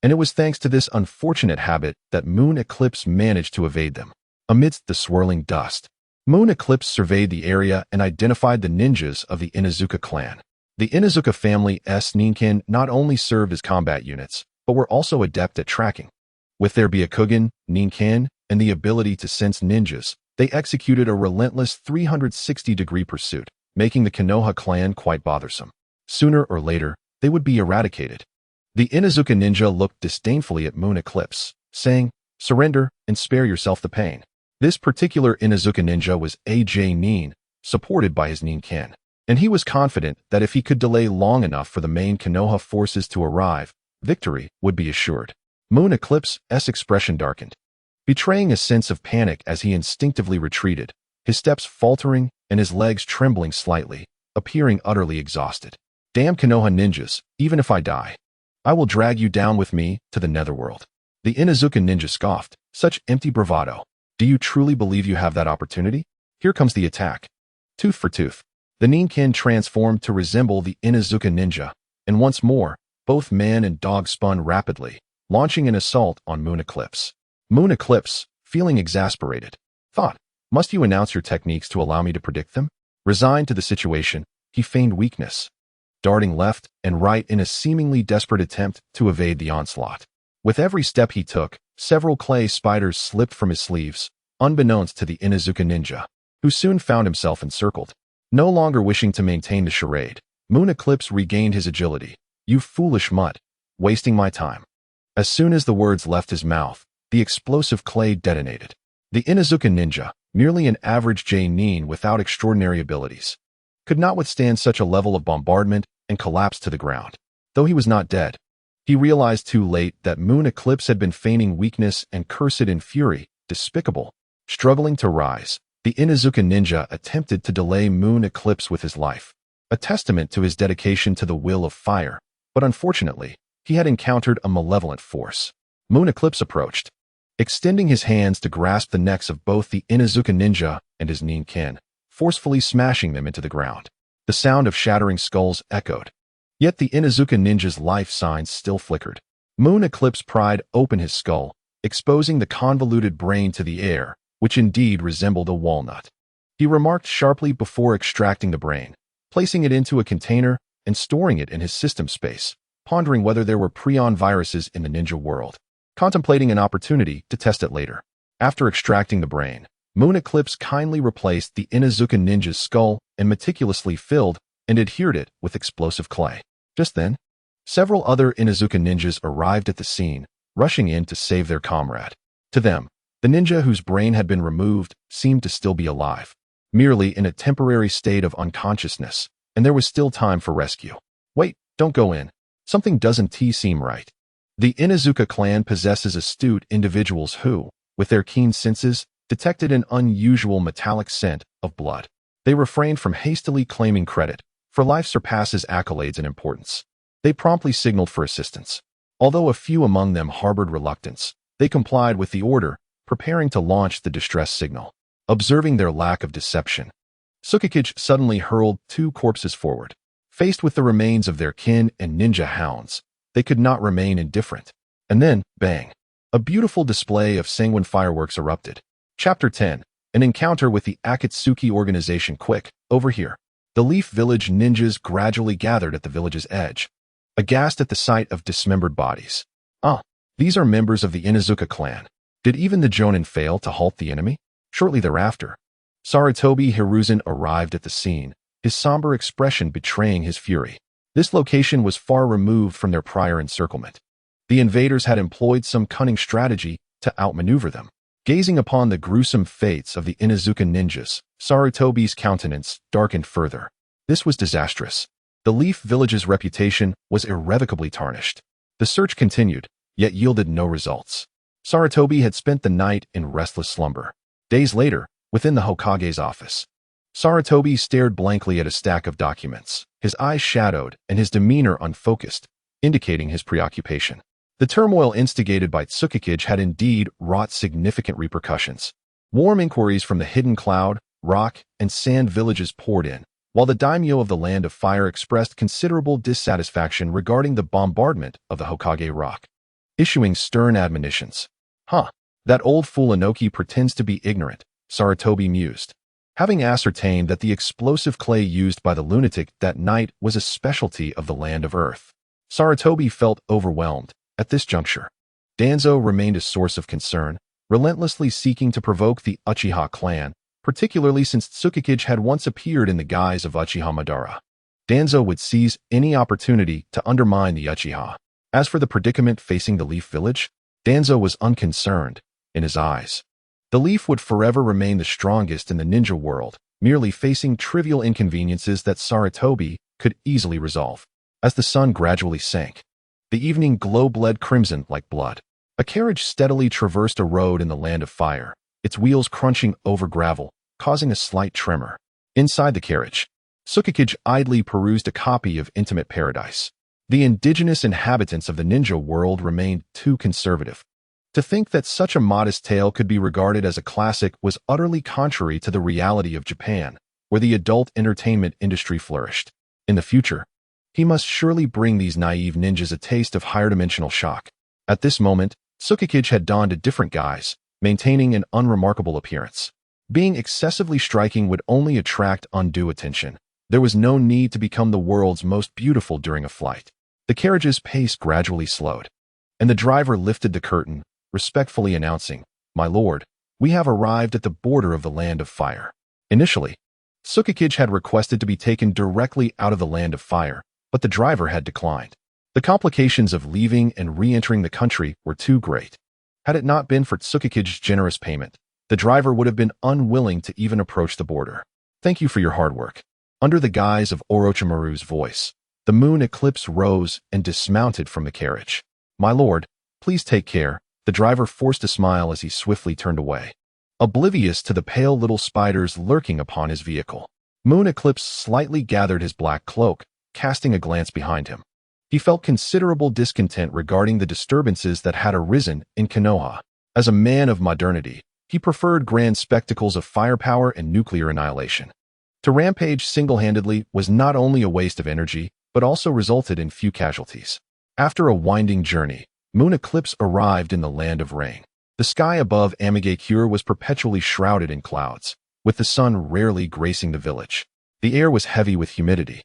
and it was thanks to this unfortunate habit that Moon Eclipse managed to evade them. Amidst the swirling dust, Moon Eclipse surveyed the area and identified the ninjas of the Inuzuka clan. The Inuzuka family's ninkin not only served as combat units, but were also adept at tracking. With their Byakugan, ninkin, and the ability to sense ninjas, they executed a relentless 360-degree pursuit, making the Konoha clan quite bothersome. Sooner or later, they would be eradicated. The Inuzuka ninja looked disdainfully at Moon Eclipse, saying, "Surrender and spare yourself the pain." This particular Inuzuka ninja was A.J. Nin, supported by his ninkin, and he was confident that if he could delay long enough for the main Konoha forces to arrive, victory would be assured. Moon Eclipse's expression darkened, betraying a sense of panic as he instinctively retreated, his steps faltering and his legs trembling slightly, appearing utterly exhausted. "Damn Konoha ninjas, even if I die, I will drag you down with me to the netherworld." The Inuzuka ninja scoffed, "Such empty bravado. Do you truly believe you have that opportunity? Here comes the attack." Tooth for tooth. The ninkin transformed to resemble the Inuzuka ninja, and once more, both man and dog spun rapidly, launching an assault on Moon Eclipse. Moon Eclipse, feeling exasperated, thought, "Must you announce your techniques to allow me to predict them?" Resigned to the situation, he feigned weakness, darting left and right in a seemingly desperate attempt to evade the onslaught. With every step he took, several clay spiders slipped from his sleeves, unbeknownst to the Inuzuka ninja, who soon found himself encircled. No longer wishing to maintain the charade, Moon Eclipse regained his agility. "You foolish mutt, wasting my time." As soon as the words left his mouth, the explosive clay detonated. The Inuzuka ninja, merely an average J-nin without extraordinary abilities, could not withstand such a level of bombardment and collapsed to the ground. Though he was not dead, he realized too late that Moon Eclipse had been feigning weakness and cursed in fury, despicable. Struggling to rise, the Inuzuka ninja attempted to delay Moon Eclipse with his life, a testament to his dedication to the will of fire, but unfortunately, he had encountered a malevolent force. Moon Eclipse approached, extending his hands to grasp the necks of both the Inuzuka ninja and his ninkin, forcefully smashing them into the ground. The sound of shattering skulls echoed. Yet the Inuzuka ninja's life signs still flickered. Moon Eclipse pried open his skull, exposing the convoluted brain to the air, which indeed resembled a walnut. He remarked sharply before extracting the brain, placing it into a container and storing it in his system space, pondering whether there were prion viruses in the ninja world, contemplating an opportunity to test it later. After extracting the brain, Moon Eclipse kindly replaced the Inuzuka ninja's skull and meticulously filled and adhered it with explosive clay. Just then, several other Inuzuka ninjas arrived at the scene, rushing in to save their comrade. To them, the ninja whose brain had been removed seemed to still be alive, merely in a temporary state of unconsciousness, and there was still time for rescue. "Wait, don't go in. Something doesn't seem right." The Inuzuka clan possesses astute individuals who, with their keen senses, detected an unusual metallic scent of blood. They refrained from hastily claiming credit, for life surpasses accolades in importance. They promptly signaled for assistance. Although a few among them harbored reluctance, they complied with the order, preparing to launch the distress signal. Observing their lack of deception, Sukikage suddenly hurled 2 corpses forward. Faced with the remains of their kin and ninja hounds, they could not remain indifferent. And then, bang! A beautiful display of sanguine fireworks erupted. Chapter 10. An encounter with the Akatsuki organization. Quick, over here. The Leaf Village ninjas gradually gathered at the village's edge, aghast at the sight of dismembered bodies. These are members of the Inuzuka clan. Did even the Jonin fail to halt the enemy? Shortly thereafter, Sarutobi Hiruzen arrived at the scene, his somber expression betraying his fury. This location was far removed from their prior encirclement. The invaders had employed some cunning strategy to outmaneuver them. Gazing upon the gruesome fates of the Inuzuka ninjas, Sarutobi's countenance darkened further. This was disastrous. The Leaf Village's reputation was irrevocably tarnished. The search continued, yet yielded no results. Sarutobi had spent the night in restless slumber. Days later, within the Hokage's office, Sarutobi stared blankly at a stack of documents, his eyes shadowed and his demeanor unfocused, indicating his preoccupation. The turmoil instigated by Tsukikage had indeed wrought significant repercussions. Warm inquiries from the Hidden Cloud, Rock, and Sand villages poured in, while the daimyo of the Land of Fire expressed considerable dissatisfaction regarding the bombardment of the Hokage Rock, issuing stern admonitions. That old fool Inoki pretends to be ignorant, Sarutobi mused. Having ascertained that the explosive clay used by the lunatic that night was a specialty of the Land of Earth, Sarutobi felt overwhelmed. At this juncture, Danzo remained a source of concern, relentlessly seeking to provoke the Uchiha clan, particularly since Tsukikage had once appeared in the guise of Uchiha Madara. Danzo would seize any opportunity to undermine the Uchiha. As for the predicament facing the Leaf Village, Danzo was unconcerned. In his eyes, the Leaf would forever remain the strongest in the ninja world, merely facing trivial inconveniences that Sarutobi could easily resolve. As the sun gradually sank, the evening glow bled crimson like blood. A carriage steadily traversed a road in the Land of Fire, its wheels crunching over gravel, causing a slight tremor. Inside the carriage, Tsukikage idly perused a copy of Intimate Paradise. The indigenous inhabitants of the ninja world remained too conservative. To think that such a modest tale could be regarded as a classic was utterly contrary to the reality of Japan, where the adult entertainment industry flourished. In the future, he must surely bring these naive ninjas a taste of higher-dimensional shock. At this moment, Tsukikage had donned a different guise, maintaining an unremarkable appearance. Being excessively striking would only attract undue attention. There was no need to become the world's most beautiful during a flight. The carriage's pace gradually slowed, and the driver lifted the curtain, respectfully announcing, "My lord, we have arrived at the border of the Land of Fire." Initially, Tsukikage had requested to be taken directly out of the Land of Fire, but the driver had declined. The complications of leaving and re-entering the country were too great. Had it not been for Tsukikage's generous payment, the driver would have been unwilling to even approach the border. "Thank you for your hard work." Under the guise of Orochimaru's voice, the moon eclipse rose and dismounted from the carriage. "My lord, please take care." The driver forced a smile as he swiftly turned away, oblivious to the pale little spiders lurking upon his vehicle. Moon Eclipse slightly gathered his black cloak, casting a glance behind him. He felt considerable discontent regarding the disturbances that had arisen in Konoha. As a man of modernity, he preferred grand spectacles of firepower and nuclear annihilation. To rampage single-handedly was not only a waste of energy, but also resulted in few casualties. After a winding journey, Moon Eclipse arrived in the Land of Rain. The sky above Amigakure was perpetually shrouded in clouds, with the sun rarely gracing the village. The air was heavy with humidity,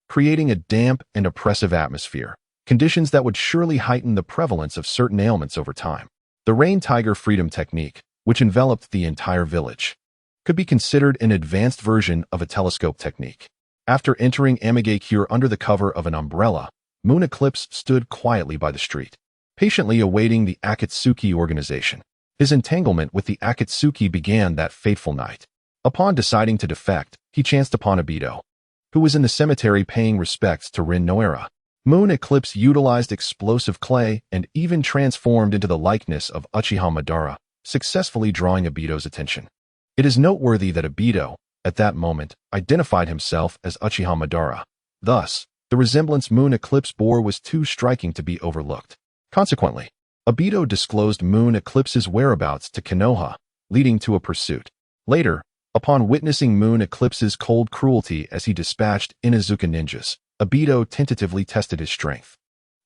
creating a damp and oppressive atmosphere, conditions that would surely heighten the prevalence of certain ailments over time. The Rain Tiger Freedom Technique, which enveloped the entire village, could be considered an advanced version of a telescope technique. After entering Amigakure under the cover of an umbrella, Moon Eclipse stood quietly by the street, patiently awaiting the Akatsuki organization. His entanglement with the Akatsuki began that fateful night. Upon deciding to defect, he chanced upon Obito, who was in the cemetery paying respects to Rin Noera. Moon Eclipse utilized explosive clay and even transformed into the likeness of Uchiha Madara, successfully drawing Obito's attention. It is noteworthy that Obito, at that moment, identified himself as Uchiha Madara, Thus, the resemblance Moon Eclipse bore was too striking to be overlooked. Consequently, Obito disclosed Moon Eclipse's whereabouts to Konoha, leading to a pursuit. Later, upon witnessing Moon Eclipse's cold cruelty as he dispatched Inuzuka ninjas, Obito tentatively tested his strength.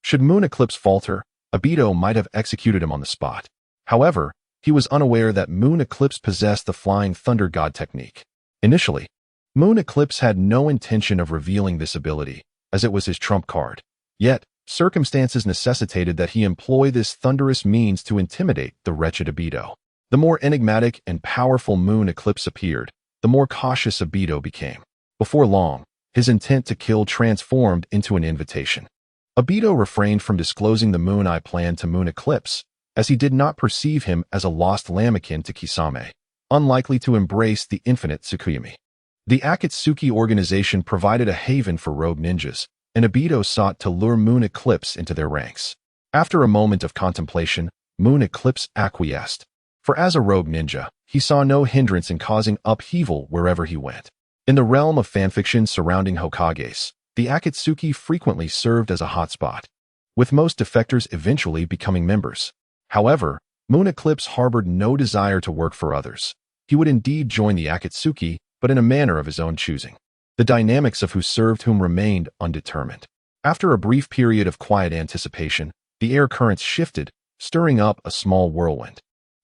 Should Moon Eclipse falter, Obito might have executed him on the spot. However, he was unaware that Moon Eclipse possessed the Flying Thunder God technique. Initially, Moon Eclipse had no intention of revealing this ability, as it was his trump card. Yet, circumstances necessitated that he employ this thunderous means to intimidate the wretched Obito. The more enigmatic and powerful Moon Eclipse appeared, the more cautious Obito became. Before long, his intent to kill transformed into an invitation. Obito refrained from disclosing the Moon Eye plan to Moon Eclipse, as he did not perceive him as a lost lamb-akin to Kisame, unlikely to embrace the infinite Tsukuyomi. The Akatsuki organization provided a haven for rogue ninjas, and Obito sought to lure Moon Eclipse into their ranks. After a moment of contemplation, Moon Eclipse acquiesced. For as a rogue ninja, he saw no hindrance in causing upheaval wherever he went. In the realm of fanfiction surrounding Hokages, the Akatsuki frequently served as a hotspot, with most defectors eventually becoming members. However, Moon Eclipse harbored no desire to work for others. He would indeed join the Akatsuki, but in a manner of his own choosing. The dynamics of who served whom remained undetermined. After a brief period of quiet anticipation, the air currents shifted, stirring up a small whirlwind.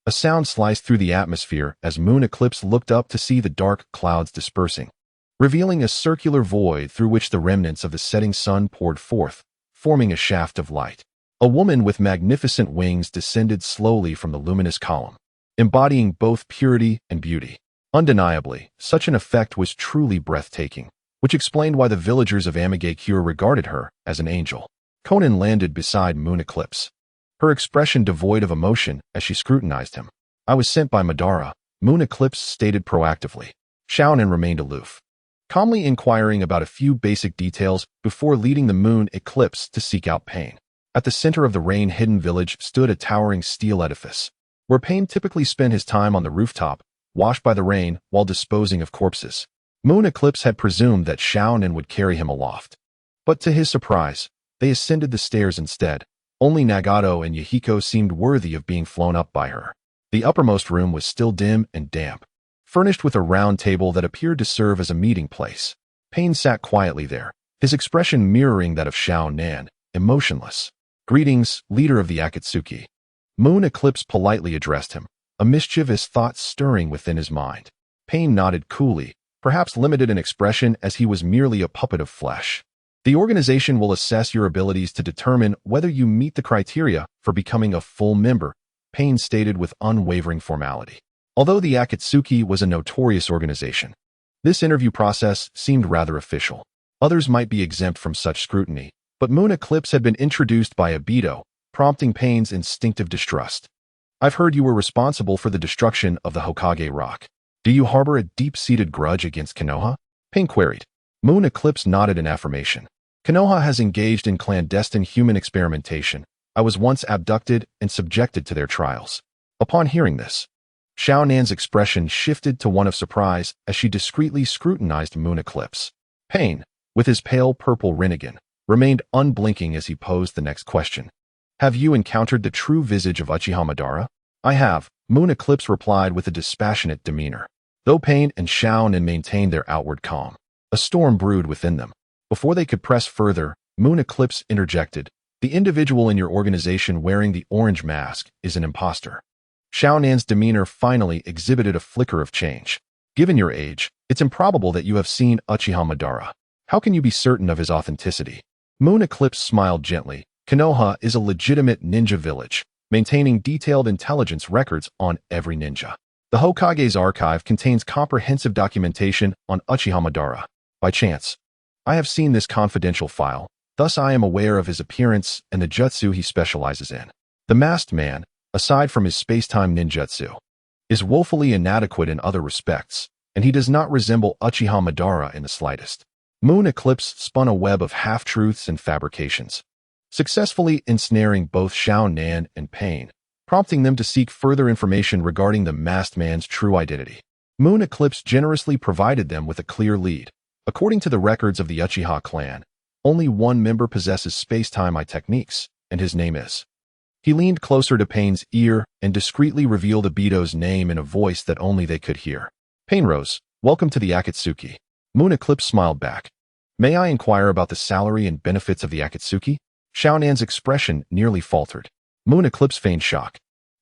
A sound sliced through the atmosphere as Moon Eclipse looked up to see the dark clouds dispersing, revealing a circular void through which the remnants of the setting sun poured forth, forming a shaft of light. A woman with magnificent wings descended slowly from the luminous column, embodying both purity and beauty. Undeniably, such an effect was truly breathtaking, which explained why the villagers of Amigakure regarded her as an angel. Konan landed beside Moon Eclipse, her expression devoid of emotion as she scrutinized him. "I was sent by Madara," Moon Eclipse stated proactively. Shaonan remained aloof, calmly inquiring about a few basic details before leading the Moon Eclipse to seek out Pain. At the center of the rain-hidden village stood a towering steel edifice, where Pain typically spent his time on the rooftop, washed by the rain while disposing of corpses. Moon Eclipse had presumed that Shaonan would carry him aloft. But to his surprise, they ascended the stairs instead. Only Nagato and Yahiko seemed worthy of being flown up by her. The uppermost room was still dim and damp, furnished with a round table that appeared to serve as a meeting place. Pain sat quietly there, his expression mirroring that of Shaonan, emotionless. "Greetings, leader of the Akatsuki." Moon Eclipse politely addressed him, a mischievous thought stirring within his mind. Pain nodded coolly, perhaps limited in expression as he was merely a puppet of flesh. "The organization will assess your abilities to determine whether you meet the criteria for becoming a full member," Pain stated with unwavering formality. Although the Akatsuki was a notorious organization, this interview process seemed rather official. Others might be exempt from such scrutiny, but Moon Eclipse had been introduced by Obito, prompting Pain's instinctive distrust. "I've heard you were responsible for the destruction of the Hokage Rock. Do you harbor a deep-seated grudge against Konoha?" Pain queried. Moon Eclipse nodded in affirmation. "Konoha has engaged in clandestine human experimentation. I was once abducted and subjected to their trials." Upon hearing this, Shaonan's expression shifted to one of surprise as she discreetly scrutinized Moon Eclipse. Pain, with his pale purple Rinnegan, remained unblinking as he posed the next question. "Have you encountered the true visage of Uchiha Madara?" "I have," Moon Eclipse replied with a dispassionate demeanor. Though Pain and Shaonan maintained their outward calm, a storm brewed within them. Before they could press further, Moon Eclipse interjected, "The individual in your organization wearing the orange mask is an imposter." Shaonan's demeanor finally exhibited a flicker of change. "Given your age, it's improbable that you have seen Uchiha Madara. How can you be certain of his authenticity?" Moon Eclipse smiled gently. "Konoha is a legitimate ninja village, maintaining detailed intelligence records on every ninja. The Hokage's archive contains comprehensive documentation on Uchiha Madara. By chance, I have seen this confidential file, thus I am aware of his appearance and the jutsu he specializes in. The masked man, aside from his space-time ninjutsu, is woefully inadequate in other respects, and he does not resemble Uchiha Madara in the slightest." Moon Eclipse spun a web of half-truths and fabrications, successfully ensnaring both Shaonan and Pain, prompting them to seek further information regarding the masked man's true identity. Moon Eclipse generously provided them with a clear lead. According to the records of the Uchiha clan, only one member possesses space-time techniques, and his name is. He leaned closer to Pain's ear and discreetly revealed Obito's name in a voice that only they could hear. Painrose, welcome to the Akatsuki. Moon Eclipse smiled back. May I inquire about the salary and benefits of the Akatsuki? Xiaonan's expression nearly faltered. Moon Eclipse feigned shock.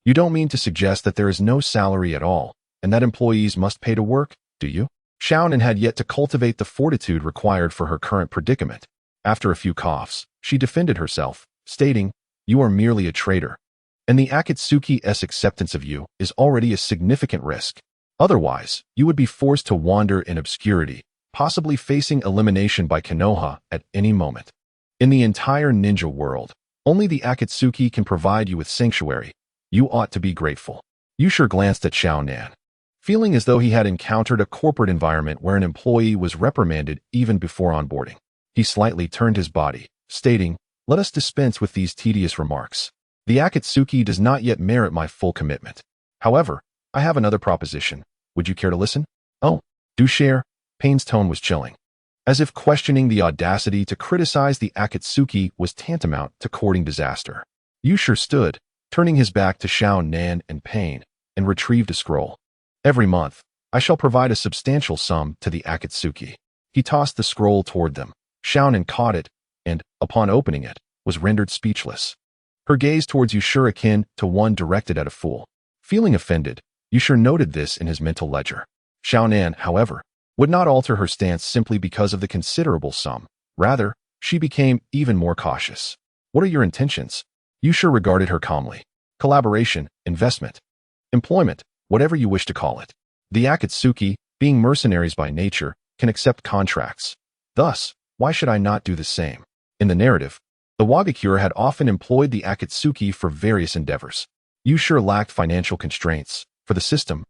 You don't mean to suggest that there is no salary at all, and that employees must pay to work, do you? Xiaonan had yet to cultivate the fortitude required for her current predicament. After a few coughs, she defended herself, stating, you are merely a traitor, and the Akatsuki's acceptance of you is already a significant risk. Otherwise, you would be forced to wander in obscurity, possibly facing elimination by Konoha at any moment. In the entire ninja world, only the Akatsuki can provide you with sanctuary. You ought to be grateful. Yusher glanced at Xiaonan, feeling as though he had encountered a corporate environment where an employee was reprimanded even before onboarding. He slightly turned his body, stating, let us dispense with these tedious remarks. The Akatsuki does not yet merit my full commitment. However, I have another proposition. Would you care to listen? Oh, do share. Pain's tone was chilling, as if questioning the audacity to criticize the Akatsuki was tantamount to courting disaster. Yusher stood, turning his back to Xiaonan and Pain, and retrieved a scroll. Every month, I shall provide a substantial sum to the Akatsuki. He tossed the scroll toward them. Xiaonan caught it, and, upon opening it, was rendered speechless. Her gaze towards Yusher akin to one directed at a fool. Feeling offended, Yusher noted this in his mental ledger. Xiaonan, however, would not alter her stance simply because of the considerable sum. Rather, she became even more cautious. What are your intentions? Yusher regarded her calmly. Collaboration, investment, employment, whatever you wish to call it. The Akatsuki, being mercenaries by nature, can accept contracts. Thus, why should I not do the same? In the narrative, the Wagakure had often employed the Akatsuki for various endeavors. Yusher lacked financial constraints. For the system,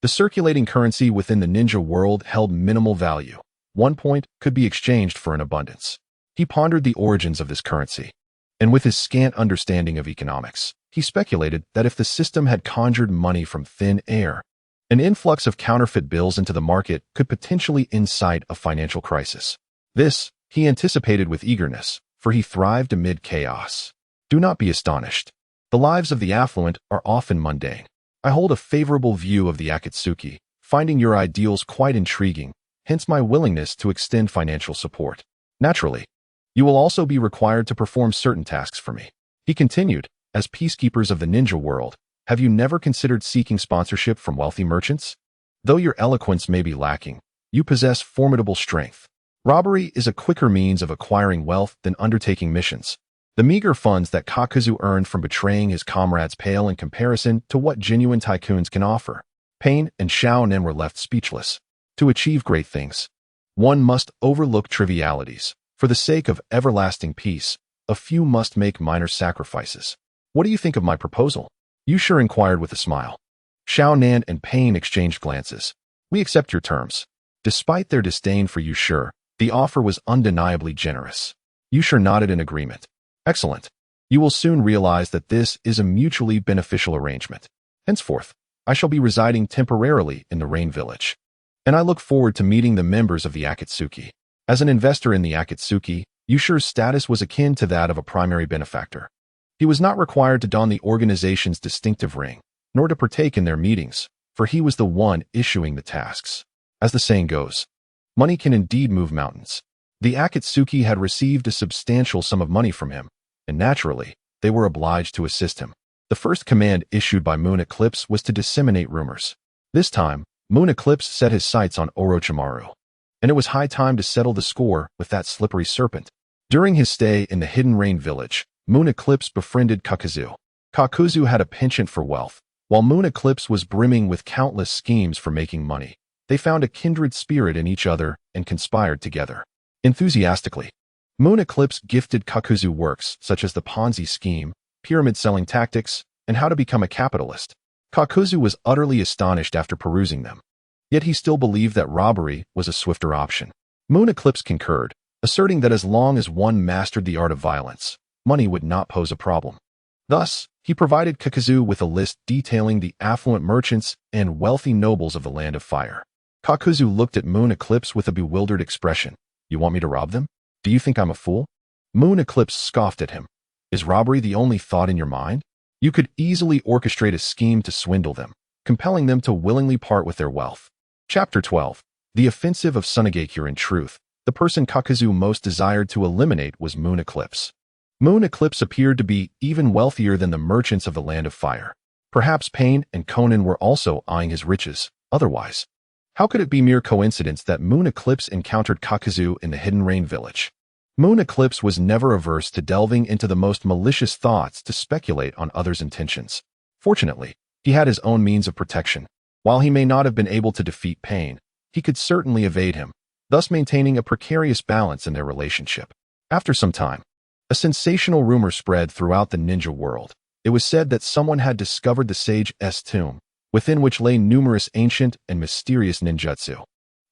the circulating currency within the ninja world held minimal value. 1 point could be exchanged for an abundance. He pondered the origins of this currency, and with his scant understanding of economics, he speculated that if the system had conjured money from thin air, an influx of counterfeit bills into the market could potentially incite a financial crisis. This, he anticipated with eagerness, for he thrived amid chaos. Do not be astonished. The lives of the affluent are often mundane. I hold a favorable view of the Akatsuki, finding your ideals quite intriguing, hence my willingness to extend financial support. Naturally, you will also be required to perform certain tasks for me. He continued, as peacekeepers of the ninja world, have you never considered seeking sponsorship from wealthy merchants? Though your eloquence may be lacking, you possess formidable strength. Robbery is a quicker means of acquiring wealth than undertaking missions. The meager funds that Kakuzu earned from betraying his comrades pale in comparison to what genuine tycoons can offer. Pain and Xiaonan were left speechless. To achieve great things, one must overlook trivialities. For the sake of everlasting peace, a few must make minor sacrifices. What do you think of my proposal? Yusher inquired with a smile. Xiaonan and Pain exchanged glances. We accept your terms. Despite their disdain for Yusher, the offer was undeniably generous. Yusher nodded in agreement. Excellent. You will soon realize that this is a mutually beneficial arrangement. Henceforth, I shall be residing temporarily in the Rain Village, and I look forward to meeting the members of the Akatsuki. As an investor in the Akatsuki, Yusher's status was akin to that of a primary benefactor. He was not required to don the organization's distinctive ring, nor to partake in their meetings, for he was the one issuing the tasks. As the saying goes, money can indeed move mountains. The Akatsuki had received a substantial sum of money from him, and naturally, they were obliged to assist him. The first command issued by Moon Eclipse was to disseminate rumors. This time, Moon Eclipse set his sights on Orochimaru, and it was high time to settle the score with that slippery serpent. During his stay in the Hidden Rain Village, Moon Eclipse befriended Kakuzu. Kakuzu had a penchant for wealth, while Moon Eclipse was brimming with countless schemes for making money. They found a kindred spirit in each other and conspired together. Enthusiastically, Moon Eclipse gifted Kakuzu works such as the Ponzi scheme, pyramid selling tactics, and how to become a capitalist. Kakuzu was utterly astonished after perusing them. Yet he still believed that robbery was a swifter option. Moon Eclipse concurred, asserting that as long as one mastered the art of violence, money would not pose a problem. Thus, he provided Kakuzu with a list detailing the affluent merchants and wealthy nobles of the Land of Fire. Kakuzu looked at Moon Eclipse with a bewildered expression. You want me to rob them? Do you think I'm a fool? Moon Eclipse scoffed at him. Is robbery the only thought in your mind? You could easily orchestrate a scheme to swindle them, compelling them to willingly part with their wealth. Chapter 12. The Offensive of Sunagakure. In truth, the person Kakuzu most desired to eliminate was Moon Eclipse. Moon Eclipse appeared to be even wealthier than the merchants of the Land of Fire. Perhaps Pain and Conan were also eyeing his riches. Otherwise, how could it be mere coincidence that Moon Eclipse encountered Kakuzu in the Hidden Rain village? Moon Eclipse was never averse to delving into the most malicious thoughts to speculate on others' intentions. Fortunately, he had his own means of protection. While he may not have been able to defeat Pain, he could certainly evade him, thus maintaining a precarious balance in their relationship. After some time, a sensational rumor spread throughout the ninja world. It was said that someone had discovered the sage's tomb, within which lay numerous ancient and mysterious ninjutsu,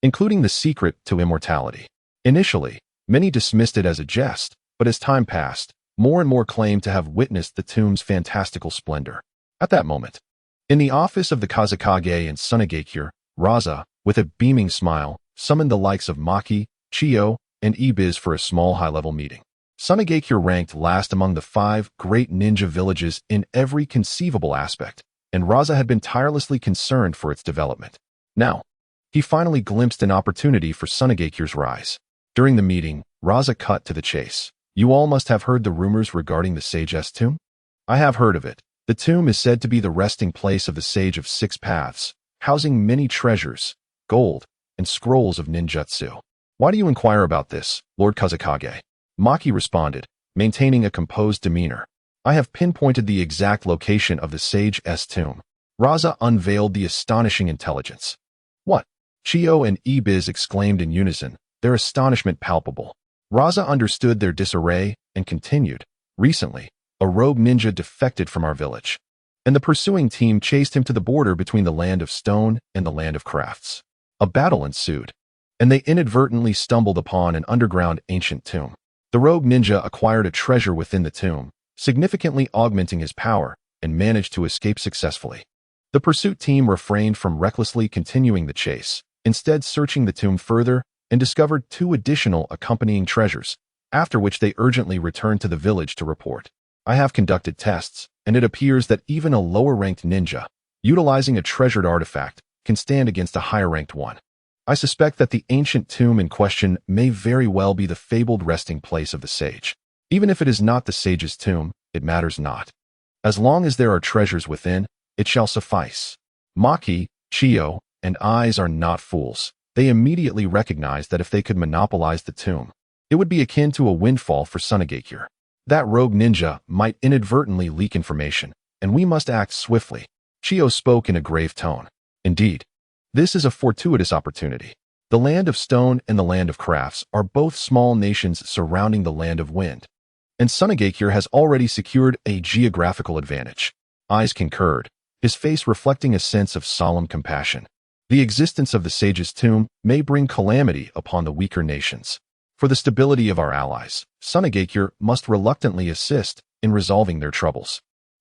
including the secret to immortality. Initially, many dismissed it as a jest, but as time passed, more and more claimed to have witnessed the tomb's fantastical splendor. At that moment, in the office of the Kazekage and Sunagakure, Raza, with a beaming smile, summoned the likes of Maki, Chiyo, and Ibiz for a small high-level meeting. Sunagakure ranked last among the 5 great ninja villages in every conceivable aspect, and Raza had been tirelessly concerned for its development. Now, he finally glimpsed an opportunity for Sunagakure's rise. During the meeting, Raza cut to the chase. You all must have heard the rumors regarding the sage's tomb? I have heard of it. The tomb is said to be the resting place of the Sage of 6 Paths, housing many treasures, gold, and scrolls of ninjutsu. Why do you inquire about this, Lord Kazekage? Maki responded, maintaining a composed demeanor. I have pinpointed the exact location of the sage's tomb. Raza unveiled the astonishing intelligence. What? Chiyo and Ibiz exclaimed in unison, their astonishment palpable. Raza understood their disarray and continued. Recently, a rogue ninja defected from our village, and the pursuing team chased him to the border between the Land of Stone and the Land of Crafts. A battle ensued, and they inadvertently stumbled upon an underground ancient tomb. The rogue ninja acquired a treasure within the tomb, significantly augmenting his power, and managed to escape successfully. The pursuit team refrained from recklessly continuing the chase, instead searching the tomb further and discovered 2 additional accompanying treasures, after which they urgently returned to the village to report. I have conducted tests, and it appears that even a lower-ranked ninja, utilizing a treasured artifact, can stand against a higher-ranked one. I suspect that the ancient tomb in question may very well be the fabled resting place of the sage. Even if it is not the sage's tomb, it matters not. As long as there are treasures within, it shall suffice. Maki, Chiyo, and Eyes are not fools. They immediately recognized that if they could monopolize the tomb, it would be akin to a windfall for Sunagakure. That rogue ninja might inadvertently leak information, and we must act swiftly. Chiyo spoke in a grave tone. Indeed, this is a fortuitous opportunity. The Land of Stone and the Land of Crafts are both small nations surrounding the Land of Wind, and Sunagakure has already secured a geographical advantage. Eyes concurred, his face reflecting a sense of solemn compassion. The existence of the sage's tomb may bring calamity upon the weaker nations. For the stability of our allies, Sunagakure must reluctantly assist in resolving their troubles.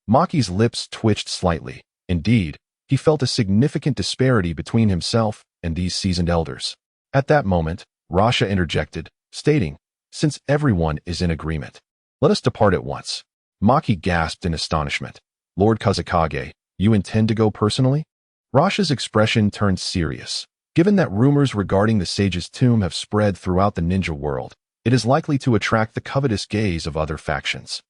Maki's lips twitched slightly. Indeed, he felt a significant disparity between himself and these seasoned elders. At that moment, Rasha interjected, stating, since everyone is in agreement, let us depart at once. Maki gasped in astonishment. Lord Kazekage, you intend to go personally? Rasha's expression turned serious. Given that rumors regarding the sage's tomb have spread throughout the ninja world, it is likely to attract the covetous gaze of other factions.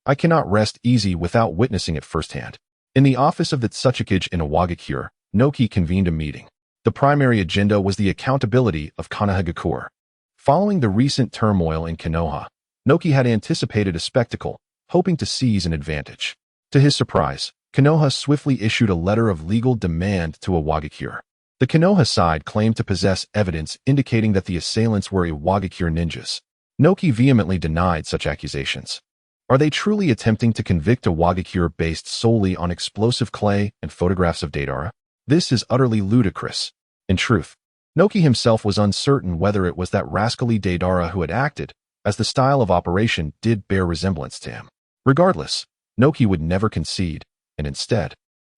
I cannot rest easy without witnessing it firsthand. In the office of the Tsuchikage in Iwagakure, Noki convened a meeting. The primary agenda was the accountability of Konoha. Following the recent turmoil in Konoha, Noki had anticipated a spectacle, hoping to seize an advantage. To his surprise, Konoha swiftly issued a letter of legal demand to Iwagakure. The Konoha side claimed to possess evidence indicating that the assailants were Iwagakure ninjas. Noki vehemently denied such accusations. Are they truly attempting to convict Iwagakure based solely on explosive clay and photographs of Deidara? This is utterly ludicrous. In truth, Noki himself was uncertain whether it was that rascally Deidara who had acted, as the style of operation did bear resemblance to him. Regardless, Noki would never concede, and instead,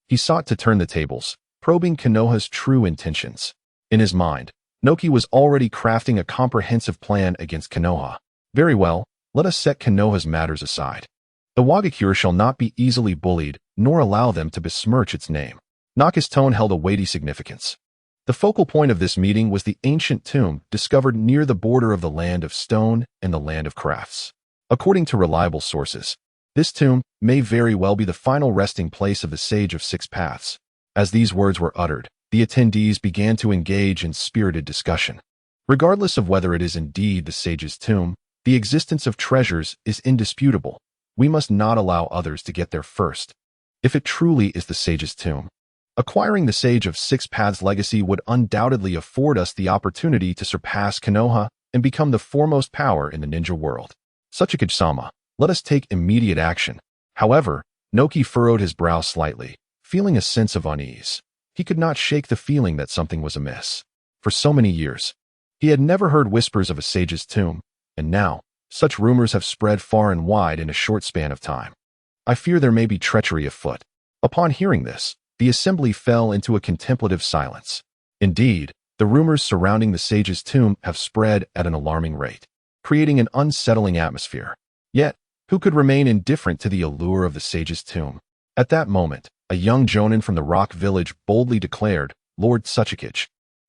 he sought to turn the tables, probing Konoha's true intentions. In his mind, Noki was already crafting a comprehensive plan against Konoha. Very well, let us set Konoha's matters aside. The Wagakure shall not be easily bullied, nor allow them to besmirch its name. Naka's tone held a weighty significance. The focal point of this meeting was the ancient tomb discovered near the border of the land of stone and the land of crafts. According to reliable sources, this tomb may very well be the final resting place of the Sage of Six Paths. As these words were uttered, the attendees began to engage in spirited discussion. Regardless of whether it is indeed the sage's tomb, the existence of treasures is indisputable. We must not allow others to get there first. If it truly is the sage's tomb, acquiring the Sage of Six Paths legacy would undoubtedly afford us the opportunity to surpass Konoha and become the foremost power in the ninja world. Sachikage-sama, let us take immediate action. However, Noki furrowed his brow slightly, feeling a sense of unease. He could not shake the feeling that something was amiss. For so many years, he had never heard whispers of a sage's tomb, and now, such rumors have spread far and wide in a short span of time. I fear there may be treachery afoot. Upon hearing this, the assembly fell into a contemplative silence. Indeed, the rumors surrounding the sage's tomb have spread at an alarming rate, creating an unsettling atmosphere. Yet, who could remain indifferent to the allure of the sage's tomb? At that moment, a young jonin from the rock village boldly declared, "Lord Sachikage,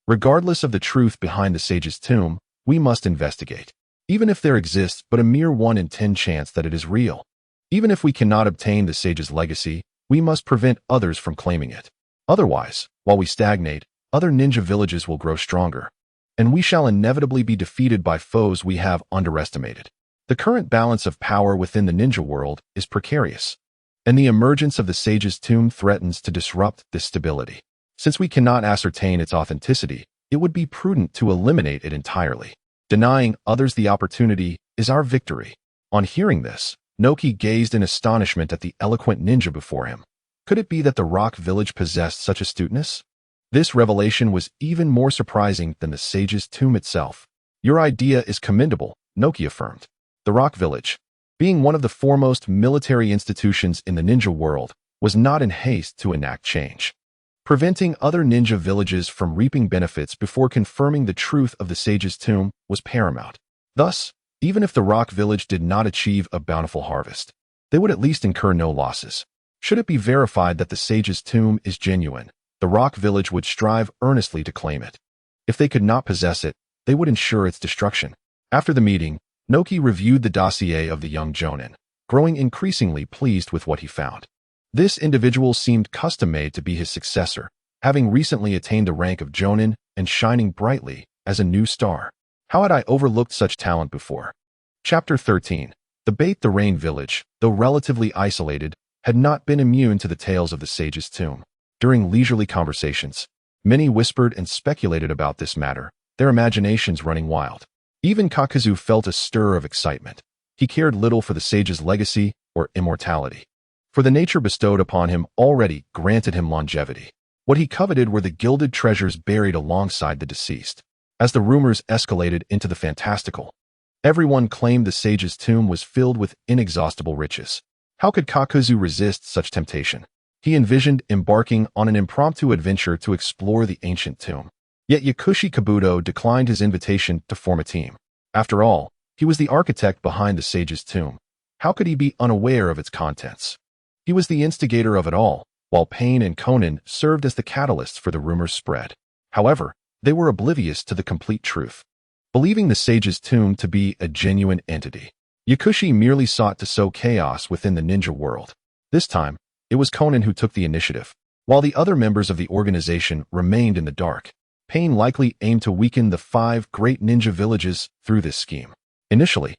regardless of the truth behind the sage's tomb, we must investigate. Even if there exists but a mere 1 in 10 chance that it is real. Even if we cannot obtain the sage's legacy, we must prevent others from claiming it. Otherwise, while we stagnate, other ninja villages will grow stronger, and we shall inevitably be defeated by foes we have underestimated. The current balance of power within the ninja world is precarious, and the emergence of the sage's tomb threatens to disrupt this stability. Since we cannot ascertain its authenticity, it would be prudent to eliminate it entirely. Denying others the opportunity is our victory." On hearing this, Noki gazed in astonishment at the eloquent ninja before him. Could it be that the rock village possessed such astuteness? This revelation was even more surprising than the sage's tomb itself. "Your idea is commendable," Noki affirmed. The rock village, being one of the foremost military institutions in the ninja world, was not in haste to enact change. Preventing other ninja villages from reaping benefits before confirming the truth of the sage's tomb was paramount. Thus, even if the rock village did not achieve a bountiful harvest, they would at least incur no losses. Should it be verified that the sage's tomb is genuine, the rock village would strive earnestly to claim it. If they could not possess it, they would ensure its destruction. After the meeting, Noki reviewed the dossier of the young jonin, growing increasingly pleased with what he found. This individual seemed custom-made to be his successor, having recently attained the rank of jonin and shining brightly as a new star. How had I overlooked such talent before? Chapter 13. The Bait the Rain village, though relatively isolated, had not been immune to the tales of the sage's tomb. During leisurely conversations, many whispered and speculated about this matter, their imaginations running wild. Even Kakuzu felt a stir of excitement. He cared little for the sage's legacy or immortality, for the nature bestowed upon him already granted him longevity. What he coveted were the gilded treasures buried alongside the deceased. As the rumors escalated into the fantastical, everyone claimed the sage's tomb was filled with inexhaustible riches. How could Kakuzu resist such temptation? He envisioned embarking on an impromptu adventure to explore the ancient tomb. Yet Yakushi Kabuto declined his invitation to form a team. After all, he was the architect behind the sage's tomb. How could he be unaware of its contents? He was the instigator of it all, while Pain and Conan served as the catalysts for the rumors spread. However, they were oblivious to the complete truth. Believing the sage's tomb to be a genuine entity, Yakushi merely sought to sow chaos within the ninja world. This time, it was Conan who took the initiative. While the other members of the organization remained in the dark, Pain likely aimed to weaken the 5 great ninja villages through this scheme. Initially,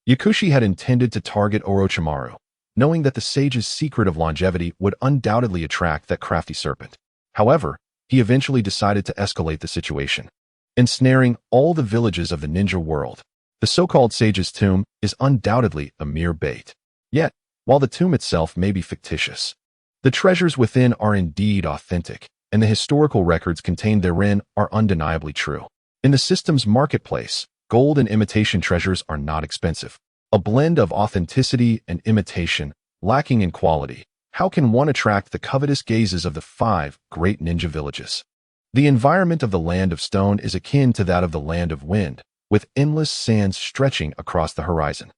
Yakushi had intended to target Orochimaru, knowing that the sage's secret of longevity would undoubtedly attract that crafty serpent. However, he eventually decided to escalate the situation, ensnaring all the villages of the ninja world. The so-called sage's tomb is undoubtedly a mere bait. Yet, while the tomb itself may be fictitious, the treasures within are indeed authentic, and the historical records contained therein are undeniably true. In the system's marketplace, gold and imitation treasures are not expensive. A blend of authenticity and imitation, lacking in quality. How can one attract the covetous gazes of the 5 great ninja villages? The environment of the Land of Stone is akin to that of the Land of Wind, with endless sands stretching across the horizon.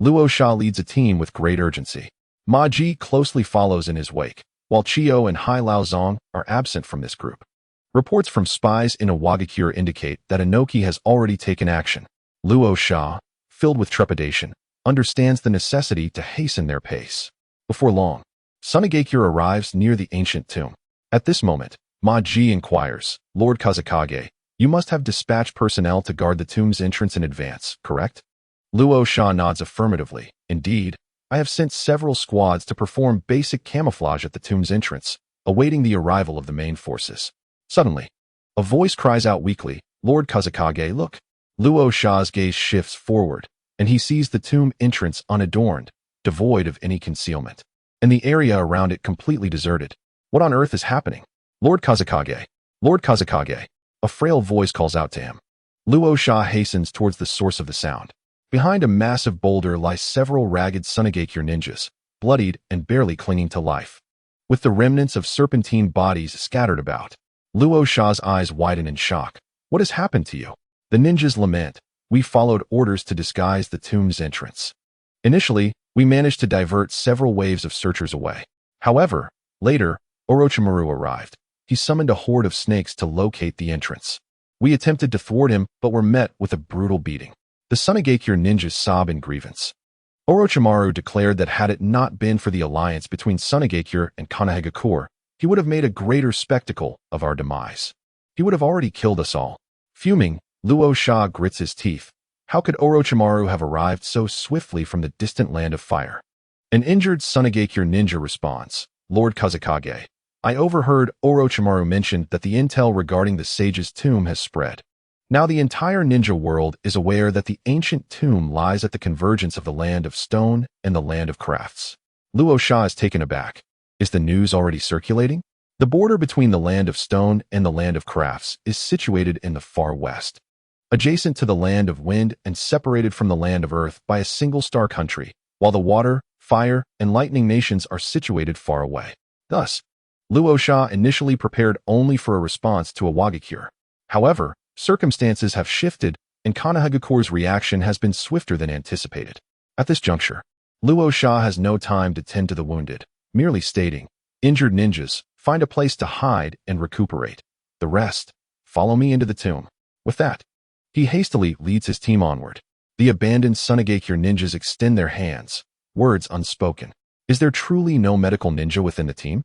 Luo Sha leads a team with great urgency. Ma Ji closely follows in his wake, while Chio and Hai Lao Zong are absent from this group. Reports from spies in Iwagakure indicate that Inoki has already taken action. Luo Sha, filled with trepidation, understands the necessity to hasten their pace. Before long, Sunagakure arrives near the ancient tomb. At this moment, Ma Ji inquires, Lord Kazekage, you must have dispatched personnel to guard the tomb's entrance in advance, correct? Luo Sha nods affirmatively. Indeed, I have sent several squads to perform basic camouflage at the tomb's entrance, awaiting the arrival of the main forces. Suddenly, a voice cries out weakly, Lord Kazekage, look. Luo Sha's gaze shifts forward, and he sees the tomb entrance unadorned, devoid of any concealment, and the area around it completely deserted. What on earth is happening? Lord Kazekage! Lord Kazekage! A frail voice calls out to him. Luo Sha hastens towards the source of the sound. Behind a massive boulder lie several ragged Sunagakure ninjas, bloodied and barely clinging to life, with the remnants of serpentine bodies scattered about. Luo Sha's eyes widen in shock. What has happened to you? The ninjas lament. We followed orders to disguise the tomb's entrance. Initially, we managed to divert several waves of searchers away. However, later, Orochimaru arrived. He summoned a horde of snakes to locate the entrance. We attempted to thwart him, but were met with a brutal beating. The Sunagakure ninjas sob in grievance. Orochimaru declared that had it not been for the alliance between Sunagakure and Konoha, he would have made a greater spectacle of our demise. He would have already killed us all. Fuming, Luo Sha grits his teeth. How could Orochimaru have arrived so swiftly from the distant land of fire? An injured Sunagakure ninja responds, Lord Kazekage, I overheard Orochimaru mention that the intel regarding the sage's tomb has spread. Now the entire ninja world is aware that the ancient tomb lies at the convergence of the Land of Stone and the Land of Crafts. Luo Sha is taken aback. Is the news already circulating? The border between the Land of Stone and the Land of Crafts is situated in the far west, adjacent to the Land of Wind and separated from the Land of Earth by a single star country, while the water, fire, and lightning nations are situated far away. Thus, Luo Sha initially prepared only for a response to Iwagakure. However, circumstances have shifted, and Konohagakure's reaction has been swifter than anticipated. At this juncture, Luo Sha has no time to tend to the wounded, merely stating, injured ninjas, find a place to hide and recuperate. The rest, follow me into the tomb. With that, he hastily leads his team onward. The abandoned Sunagakure ninjas extend their hands, words unspoken. Is there truly no medical ninja within the team?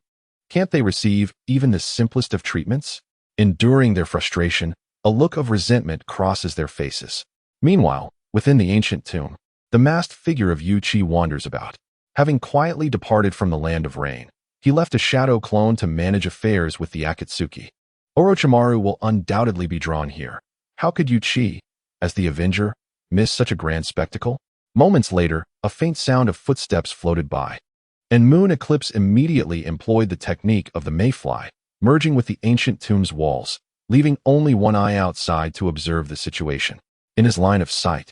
Can't they receive even the simplest of treatments? Enduring their frustration, a look of resentment crosses their faces. Meanwhile, within the ancient tomb, the masked figure of Yu Chi wanders about. Having quietly departed from the Land of Rain, he left a shadow clone to manage affairs with the Akatsuki. Orochimaru will undoubtedly be drawn here. How could Yu Chi, as the Avenger, miss such a grand spectacle? Moments later, a faint sound of footsteps floated by, and Moon Eclipse immediately employed the technique of the mayfly, merging with the ancient tomb's walls, leaving only one eye outside to observe the situation. In his line of sight,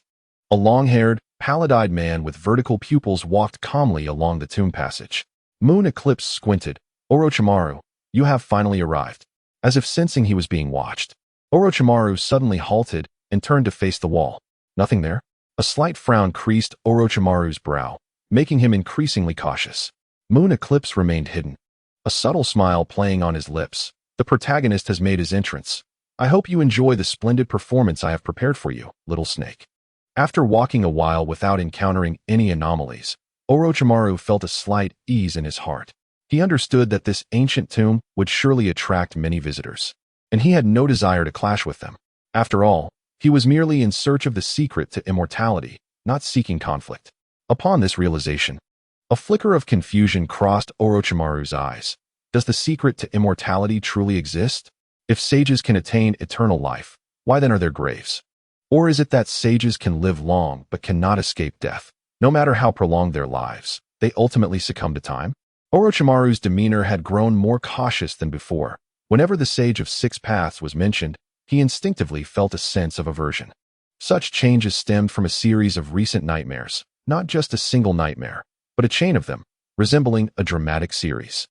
a long-haired, pallid-eyed man with vertical pupils walked calmly along the tomb passage. Moon Eclipse squinted. Orochimaru, you have finally arrived. As if sensing he was being watched, Orochimaru suddenly halted and turned to face the wall. Nothing there? A slight frown creased Orochimaru's brow, making him increasingly cautious. Moon Eclipse remained hidden, a subtle smile playing on his lips. The protagonist has made his entrance. I hope you enjoy the splendid performance I have prepared for you, little snake. After walking a while without encountering any anomalies, Orochimaru felt a slight ease in his heart. He understood that this ancient tomb would surely attract many visitors, and he had no desire to clash with them. After all, he was merely in search of the secret to immortality, not seeking conflict. Upon this realization, a flicker of confusion crossed Orochimaru's eyes. Does the secret to immortality truly exist? If sages can attain eternal life, why then are there graves? Or is it that sages can live long but cannot escape death? No matter how prolonged their lives, they ultimately succumb to time? Orochimaru's demeanor had grown more cautious than before. Whenever the Sage of Six Paths was mentioned, he instinctively felt a sense of aversion. Such changes stemmed from a series of recent nightmares, not just a single nightmare, but a chain of them, resembling a dramatic series.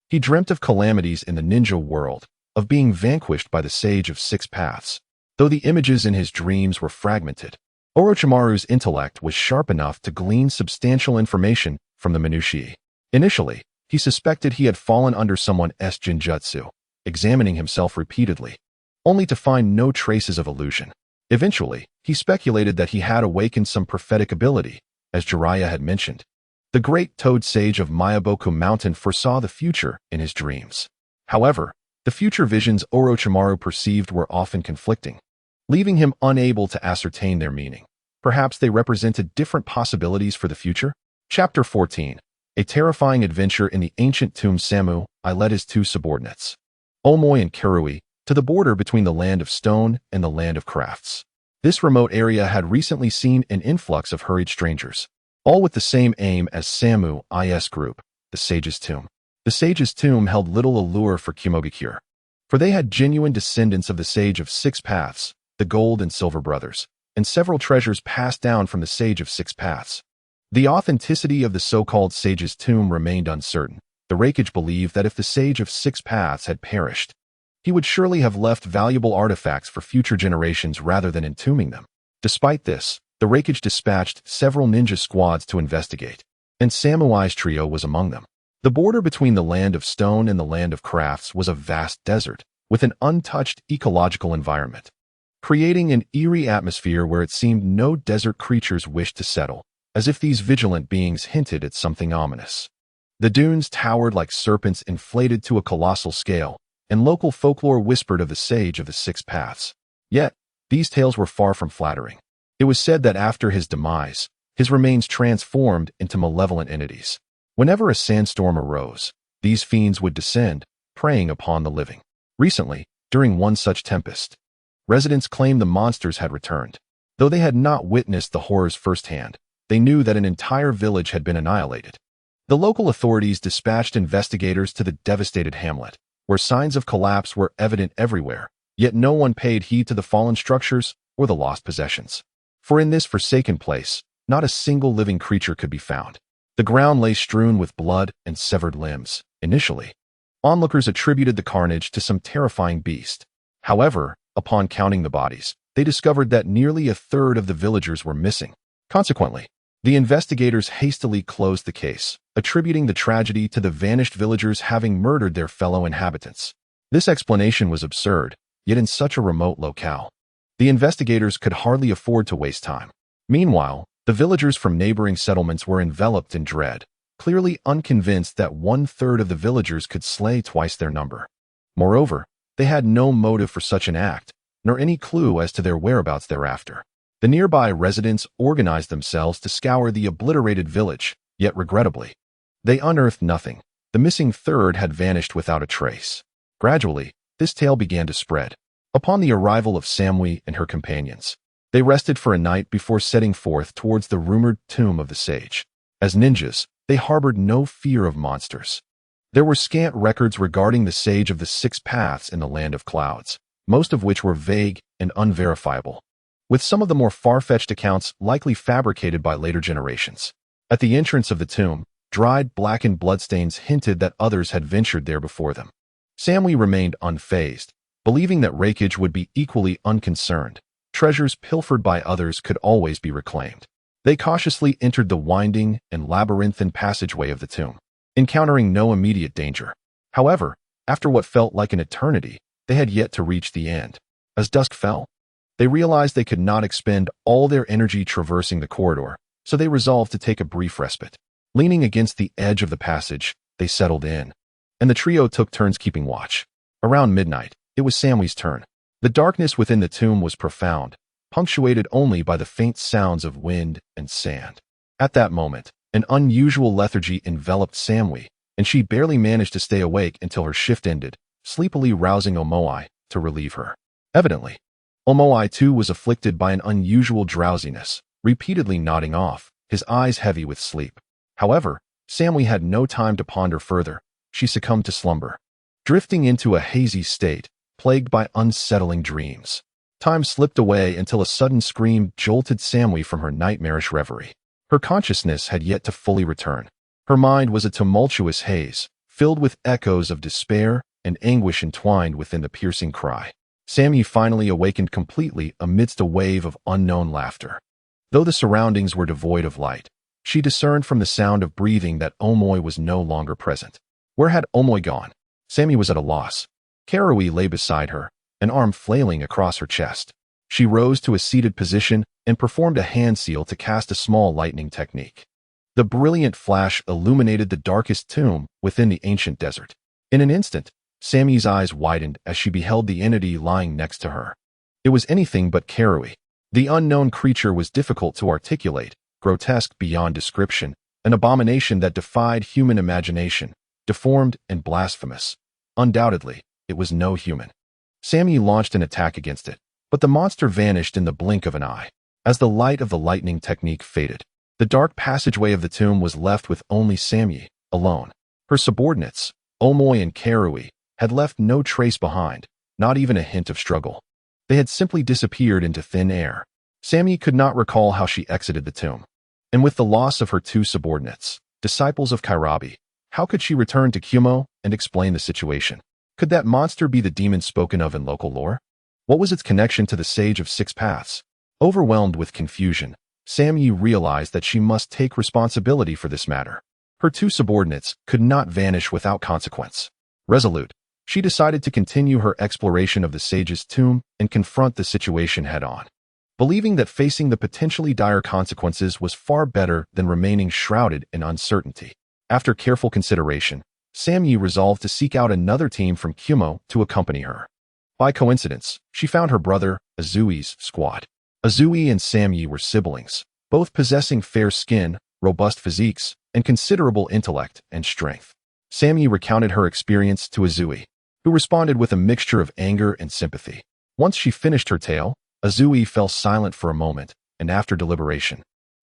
He dreamt of calamities in the ninja world, of being vanquished by the Sage of Six Paths. Though the images in his dreams were fragmented, Orochimaru's intellect was sharp enough to glean substantial information from the minutiae. Initially, he suspected he had fallen under someone's genjutsu, examining himself repeatedly, only to find no traces of illusion. Eventually, he speculated that he had awakened some prophetic ability, as Jiraiya had mentioned. The great Toad Sage of Miyaboku Mountain foresaw the future in his dreams. However, the future visions Orochimaru perceived were often conflicting, leaving him unable to ascertain their meaning. Perhaps they represented different possibilities for the future? Chapter 14. A terrifying adventure in the ancient tomb. Samu, I led his two subordinates, Omoy and Kirui, to the border between the land of stone and the land of crafts. This remote area had recently seen an influx of hurried strangers, all with the same aim as Samu's group, the Sage's Tomb. The Sage's Tomb held little allure for Kimogakure, for they had genuine descendants of the Sage of Six Paths, the Gold and Silver Brothers, and several treasures passed down from the Sage of Six Paths. The authenticity of the so-called Sage's Tomb remained uncertain. The Raikage believed that if the Sage of Six Paths had perished, he would surely have left valuable artifacts for future generations rather than entombing them. Despite this, the Raikage dispatched several ninja squads to investigate, and Samuai's trio was among them. The border between the land of stone and the land of crafts was a vast desert, with an untouched ecological environment, creating an eerie atmosphere where it seemed no desert creatures wished to settle, as if these vigilant beings hinted at something ominous. The dunes towered like serpents inflated to a colossal scale, and local folklore whispered of the Sage of the Six Paths. Yet, these tales were far from flattering. It was said that after his demise, his remains transformed into malevolent entities. Whenever a sandstorm arose, these fiends would descend, preying upon the living. Recently, during one such tempest, residents claimed the monsters had returned. Though they had not witnessed the horrors firsthand, they knew that an entire village had been annihilated. The local authorities dispatched investigators to the devastated hamlet, where signs of collapse were evident everywhere, yet no one paid heed to the fallen structures or the lost possessions. For in this forsaken place, not a single living creature could be found. The ground lay strewn with blood and severed limbs. Initially, onlookers attributed the carnage to some terrifying beast. However, upon counting the bodies, they discovered that nearly a third of the villagers were missing. Consequently, the investigators hastily closed the case, attributing the tragedy to the vanished villagers having murdered their fellow inhabitants. This explanation was absurd, yet in such a remote locale, the investigators could hardly afford to waste time. Meanwhile, the villagers from neighboring settlements were enveloped in dread, clearly unconvinced that 1/3 of the villagers could slay twice their number. Moreover, they had no motive for such an act, nor any clue as to their whereabouts thereafter. The nearby residents organized themselves to scour the obliterated village, yet regrettably, they unearthed nothing. The missing third had vanished without a trace. Gradually, this tale began to spread. Upon the arrival of Samui and her companions, they rested for a night before setting forth towards the rumored tomb of the sage. As ninjas, they harbored no fear of monsters. There were scant records regarding the Sage of the Six Paths in the Land of Clouds, most of which were vague and unverifiable, with some of the more far-fetched accounts likely fabricated by later generations. At the entrance of the tomb, dried, blackened bloodstains hinted that others had ventured there before them. Samui remained unfazed, believing that Raikage would be equally unconcerned. Treasures pilfered by others could always be reclaimed. They cautiously entered the winding and labyrinthine passageway of the tomb, encountering no immediate danger. However, after what felt like an eternity, they had yet to reach the end. As dusk fell, they realized they could not expend all their energy traversing the corridor, so they resolved to take a brief respite. Leaning against the edge of the passage, they settled in, and the trio took turns keeping watch. Around midnight, it was Samui's turn. The darkness within the tomb was profound, punctuated only by the faint sounds of wind and sand. At that moment, an unusual lethargy enveloped Samui, and she barely managed to stay awake until her shift ended, sleepily rousing Omoai to relieve her. Evidently, Omoai too was afflicted by an unusual drowsiness, repeatedly nodding off, his eyes heavy with sleep. However, Samui had no time to ponder further. She succumbed to slumber, drifting into a hazy state, plagued by unsettling dreams. Time slipped away until a sudden scream jolted Samui from her nightmarish reverie. Her consciousness had yet to fully return. Her mind was a tumultuous haze, filled with echoes of despair and anguish entwined within the piercing cry. Sammy finally awakened completely amidst a wave of unknown laughter. Though the surroundings were devoid of light, she discerned from the sound of breathing that Omoi was no longer present. Where had Omoi gone? Sammy was at a loss. Karui lay beside her, an arm flailing across her chest. She rose to a seated position and performed a hand seal to cast a small lightning technique. The brilliant flash illuminated the darkest tomb within the ancient desert. In an instant, Sammy's eyes widened as she beheld the entity lying next to her. It was anything but Karui. The unknown creature was difficult to articulate, grotesque beyond description, an abomination that defied human imagination, deformed and blasphemous. Undoubtedly, it was no human. Sammy launched an attack against it, but the monster vanished in the blink of an eye. As the light of the lightning technique faded, the dark passageway of the tomb was left with only Sammy, alone. Her subordinates, Omoi and Karui, had left no trace behind, not even a hint of struggle. They had simply disappeared into thin air. Sammy could not recall how she exited the tomb. And with the loss of her two subordinates, disciples of Kairabi, how could she return to Kumo and explain the situation? Could that monster be the demon spoken of in local lore? What was its connection to the Sage of Six Paths? Overwhelmed with confusion, Sammy realized that she must take responsibility for this matter. Her two subordinates could not vanish without consequence. Resolute, she decided to continue her exploration of the sage's tomb and confront the situation head-on. Believing that facing the potentially dire consequences was far better than remaining shrouded in uncertainty. After careful consideration, Sammy resolved to seek out another team from Kumo to accompany her. By coincidence, she found her brother, Azui's squad. Azui and Sammy were siblings, both possessing fair skin, robust physiques, and considerable intellect and strength. Sammy recounted her experience to Azui, who responded with a mixture of anger and sympathy. Once she finished her tale, Azui fell silent for a moment, and after deliberation,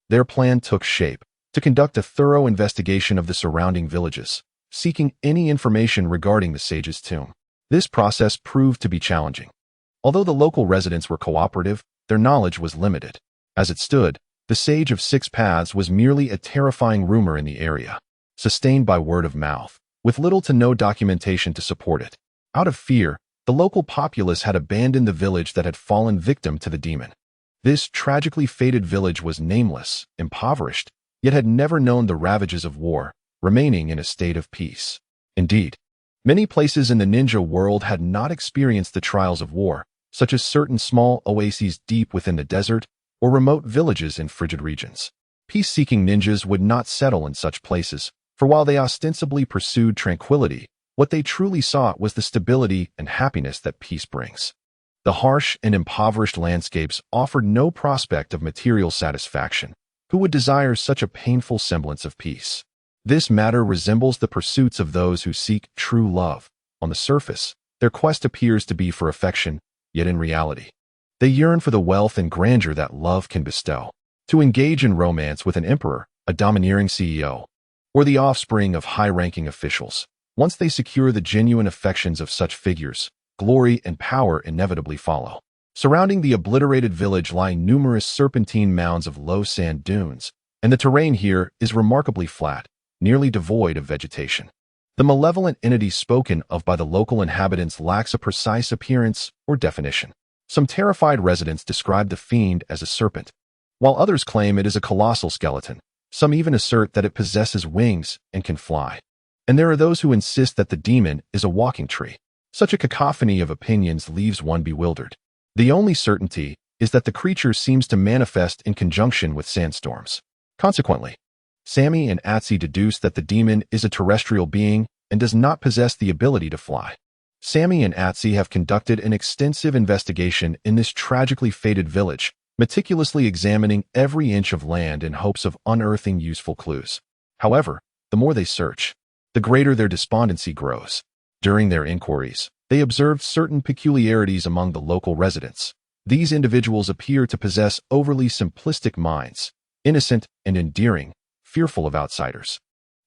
their plan took shape: to conduct a thorough investigation of the surrounding villages, seeking any information regarding the sage's tomb. This process proved to be challenging. Although the local residents were cooperative, their knowledge was limited. As it stood, the Sage of Six Paths was merely a terrifying rumor in the area, sustained by word of mouth, with little to no documentation to support it. Out of fear, the local populace had abandoned the village that had fallen victim to the demon. This tragically fated village was nameless, impoverished, yet had never known the ravages of war, remaining in a state of peace. Indeed, many places in the ninja world had not experienced the trials of war, such as certain small oases deep within the desert or remote villages in frigid regions. Peace-seeking ninjas would not settle in such places, for while they ostensibly pursued tranquility, what they truly sought was the stability and happiness that peace brings. The harsh and impoverished landscapes offered no prospect of material satisfaction. Who would desire such a painful semblance of peace? This matter resembles the pursuits of those who seek true love. On the surface, their quest appears to be for affection, yet in reality, they yearn for the wealth and grandeur that love can bestow. To engage in romance with an emperor, a domineering CEO, or the offspring of high-ranking officials. Once they secure the genuine affections of such figures, glory and power inevitably follow. Surrounding the obliterated village lie numerous serpentine mounds of low sand dunes, and the terrain here is remarkably flat, nearly devoid of vegetation. The malevolent entity spoken of by the local inhabitants lacks a precise appearance or definition. Some terrified residents describe the fiend as a serpent, while others claim it is a colossal skeleton. Some even assert that it possesses wings and can fly. And there are those who insist that the demon is a walking tree. Such a cacophony of opinions leaves one bewildered. The only certainty is that the creature seems to manifest in conjunction with sandstorms. Consequently, Sammy and Atsi deduce that the demon is a terrestrial being and does not possess the ability to fly. Sammy and Atsi have conducted an extensive investigation in this tragically fated village, meticulously examining every inch of land in hopes of unearthing useful clues. However, the more they search, the greater their despondency grows. During their inquiries, they observed certain peculiarities among the local residents. These individuals appear to possess overly simplistic minds, innocent and endearing, fearful of outsiders,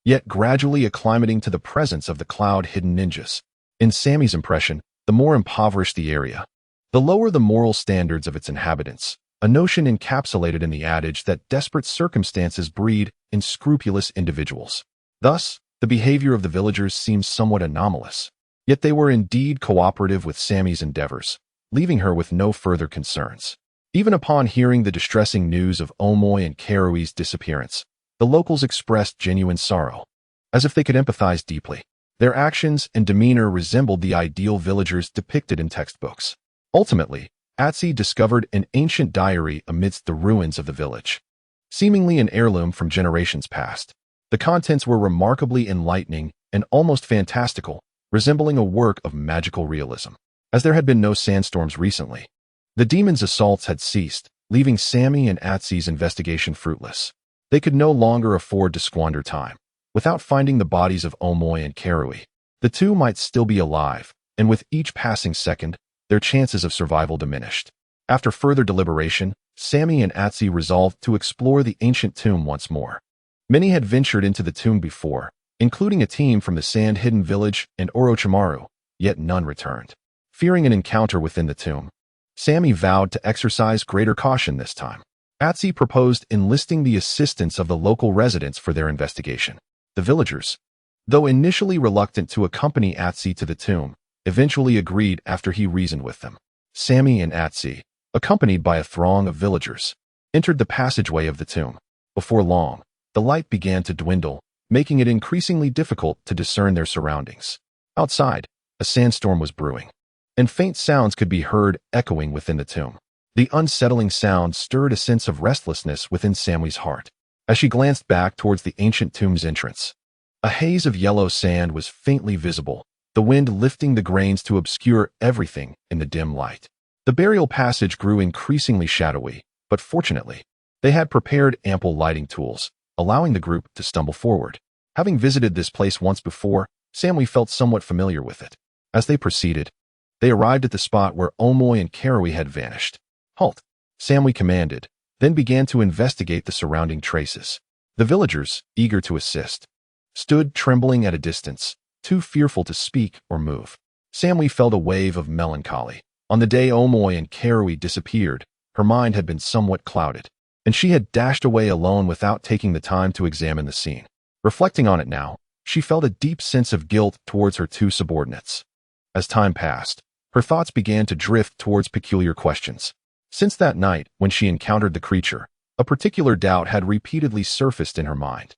yet gradually acclimating to the presence of the cloud-hidden ninjas. In Sammy's impression, the more impoverished the area, the lower the moral standards of its inhabitants, a notion encapsulated in the adage that desperate circumstances breed unscrupulous individuals. Thus, the behavior of the villagers seems somewhat anomalous. Yet they were indeed cooperative with Sammy's endeavors, leaving her with no further concerns. Even upon hearing the distressing news of Omoy and Karui's disappearance, the locals expressed genuine sorrow, as if they could empathize deeply. Their actions and demeanor resembled the ideal villagers depicted in textbooks. Ultimately, Atsi discovered an ancient diary amidst the ruins of the village. Seemingly an heirloom from generations past, the contents were remarkably enlightening and almost fantastical, resembling a work of magical realism. As there had been no sandstorms recently, the demons' assaults had ceased, leaving Sammy and Atsi's investigation fruitless. They could no longer afford to squander time. Without finding the bodies of Omoy and Karui, the two might still be alive, and with each passing second, their chances of survival diminished. After further deliberation, Sammy and Atsi resolved to explore the ancient tomb once more. Many had ventured into the tomb before, including a team from the Sand-Hidden Village and Orochimaru, yet none returned. Fearing an encounter within the tomb, Sammy vowed to exercise greater caution this time. Atsi proposed enlisting the assistance of the local residents for their investigation. The villagers, though initially reluctant to accompany Atsi to the tomb, eventually agreed after he reasoned with them. Sammy and Atsi, accompanied by a throng of villagers, entered the passageway of the tomb. Before long, the light began to dwindle, making it increasingly difficult to discern their surroundings. Outside, a sandstorm was brewing, and faint sounds could be heard echoing within the tomb. The unsettling sound stirred a sense of restlessness within Sammy's heart. As she glanced back towards the ancient tomb's entrance, a haze of yellow sand was faintly visible, the wind lifting the grains to obscure everything in the dim light. The burial passage grew increasingly shadowy, but fortunately, they had prepared ample lighting tools, allowing the group to stumble forward. Having visited this place once before, Sammy felt somewhat familiar with it. As they proceeded, they arrived at the spot where Omoy and Karui had vanished. "Halt," Sammy commanded, then began to investigate the surrounding traces. The villagers, eager to assist, stood trembling at a distance, too fearful to speak or move. Sammy felt a wave of melancholy. On the day Omoy and Karui disappeared, her mind had been somewhat clouded, and she had dashed away alone without taking the time to examine the scene. Reflecting on it now, she felt a deep sense of guilt towards her two subordinates. As time passed, her thoughts began to drift towards peculiar questions. Since that night, when she encountered the creature, a particular doubt had repeatedly surfaced in her mind.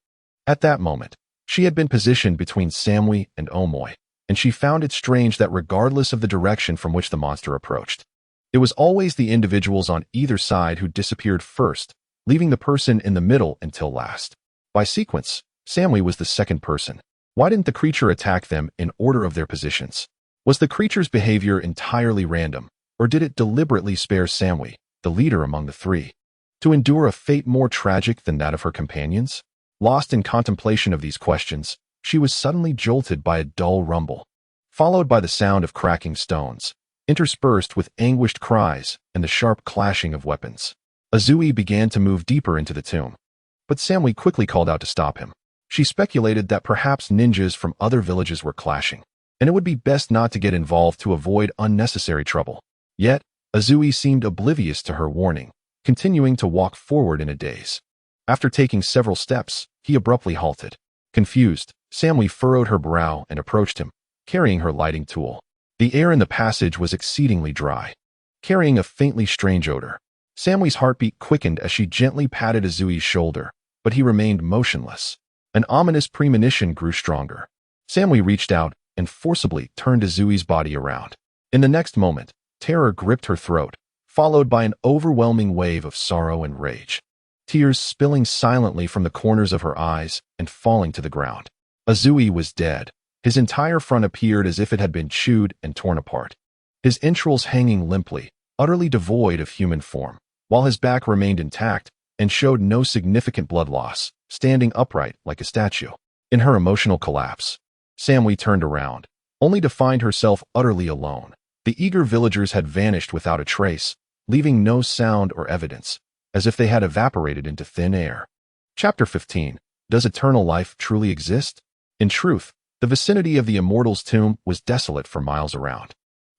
At that moment, she had been positioned between Sammy and Omoy, and she found it strange that regardless of the direction from which the monster approached, it was always the individuals on either side who disappeared first, leaving the person in the middle until last. By sequence, Sammy was the second person. Why didn't the creature attack them in order of their positions? Was the creature's behavior entirely random, or did it deliberately spare Sammy, the leader among the three, to endure a fate more tragic than that of her companions? Lost in contemplation of these questions, she was suddenly jolted by a dull rumble, followed by the sound of cracking stones, interspersed with anguished cries and the sharp clashing of weapons. Azui began to move deeper into the tomb, but Sammy quickly called out to stop him. She speculated that perhaps ninjas from other villages were clashing, and it would be best not to get involved to avoid unnecessary trouble. Yet, Azui seemed oblivious to her warning, continuing to walk forward in a daze. After taking several steps, he abruptly halted. Confused, Sammy furrowed her brow and approached him, carrying her lighting tool. The air in the passage was exceedingly dry, carrying a faintly strange odor. Sammy's heartbeat quickened as she gently patted Azui's shoulder, but he remained motionless. An ominous premonition grew stronger. Sammy reached out and forcibly turned Azui's body around. In the next moment, terror gripped her throat, followed by an overwhelming wave of sorrow and rage. Tears spilling silently from the corners of her eyes and falling to the ground. Azui was dead. His entire front appeared as if it had been chewed and torn apart, his entrails hanging limply, utterly devoid of human form, while his back remained intact and showed no significant blood loss, standing upright like a statue. In her emotional collapse, Sammy turned around, only to find herself utterly alone. The eager villagers had vanished without a trace, leaving no sound or evidence, as if they had evaporated into thin air. Chapter 15. Does eternal life truly exist? In truth, the vicinity of the immortal's tomb was desolate for miles around.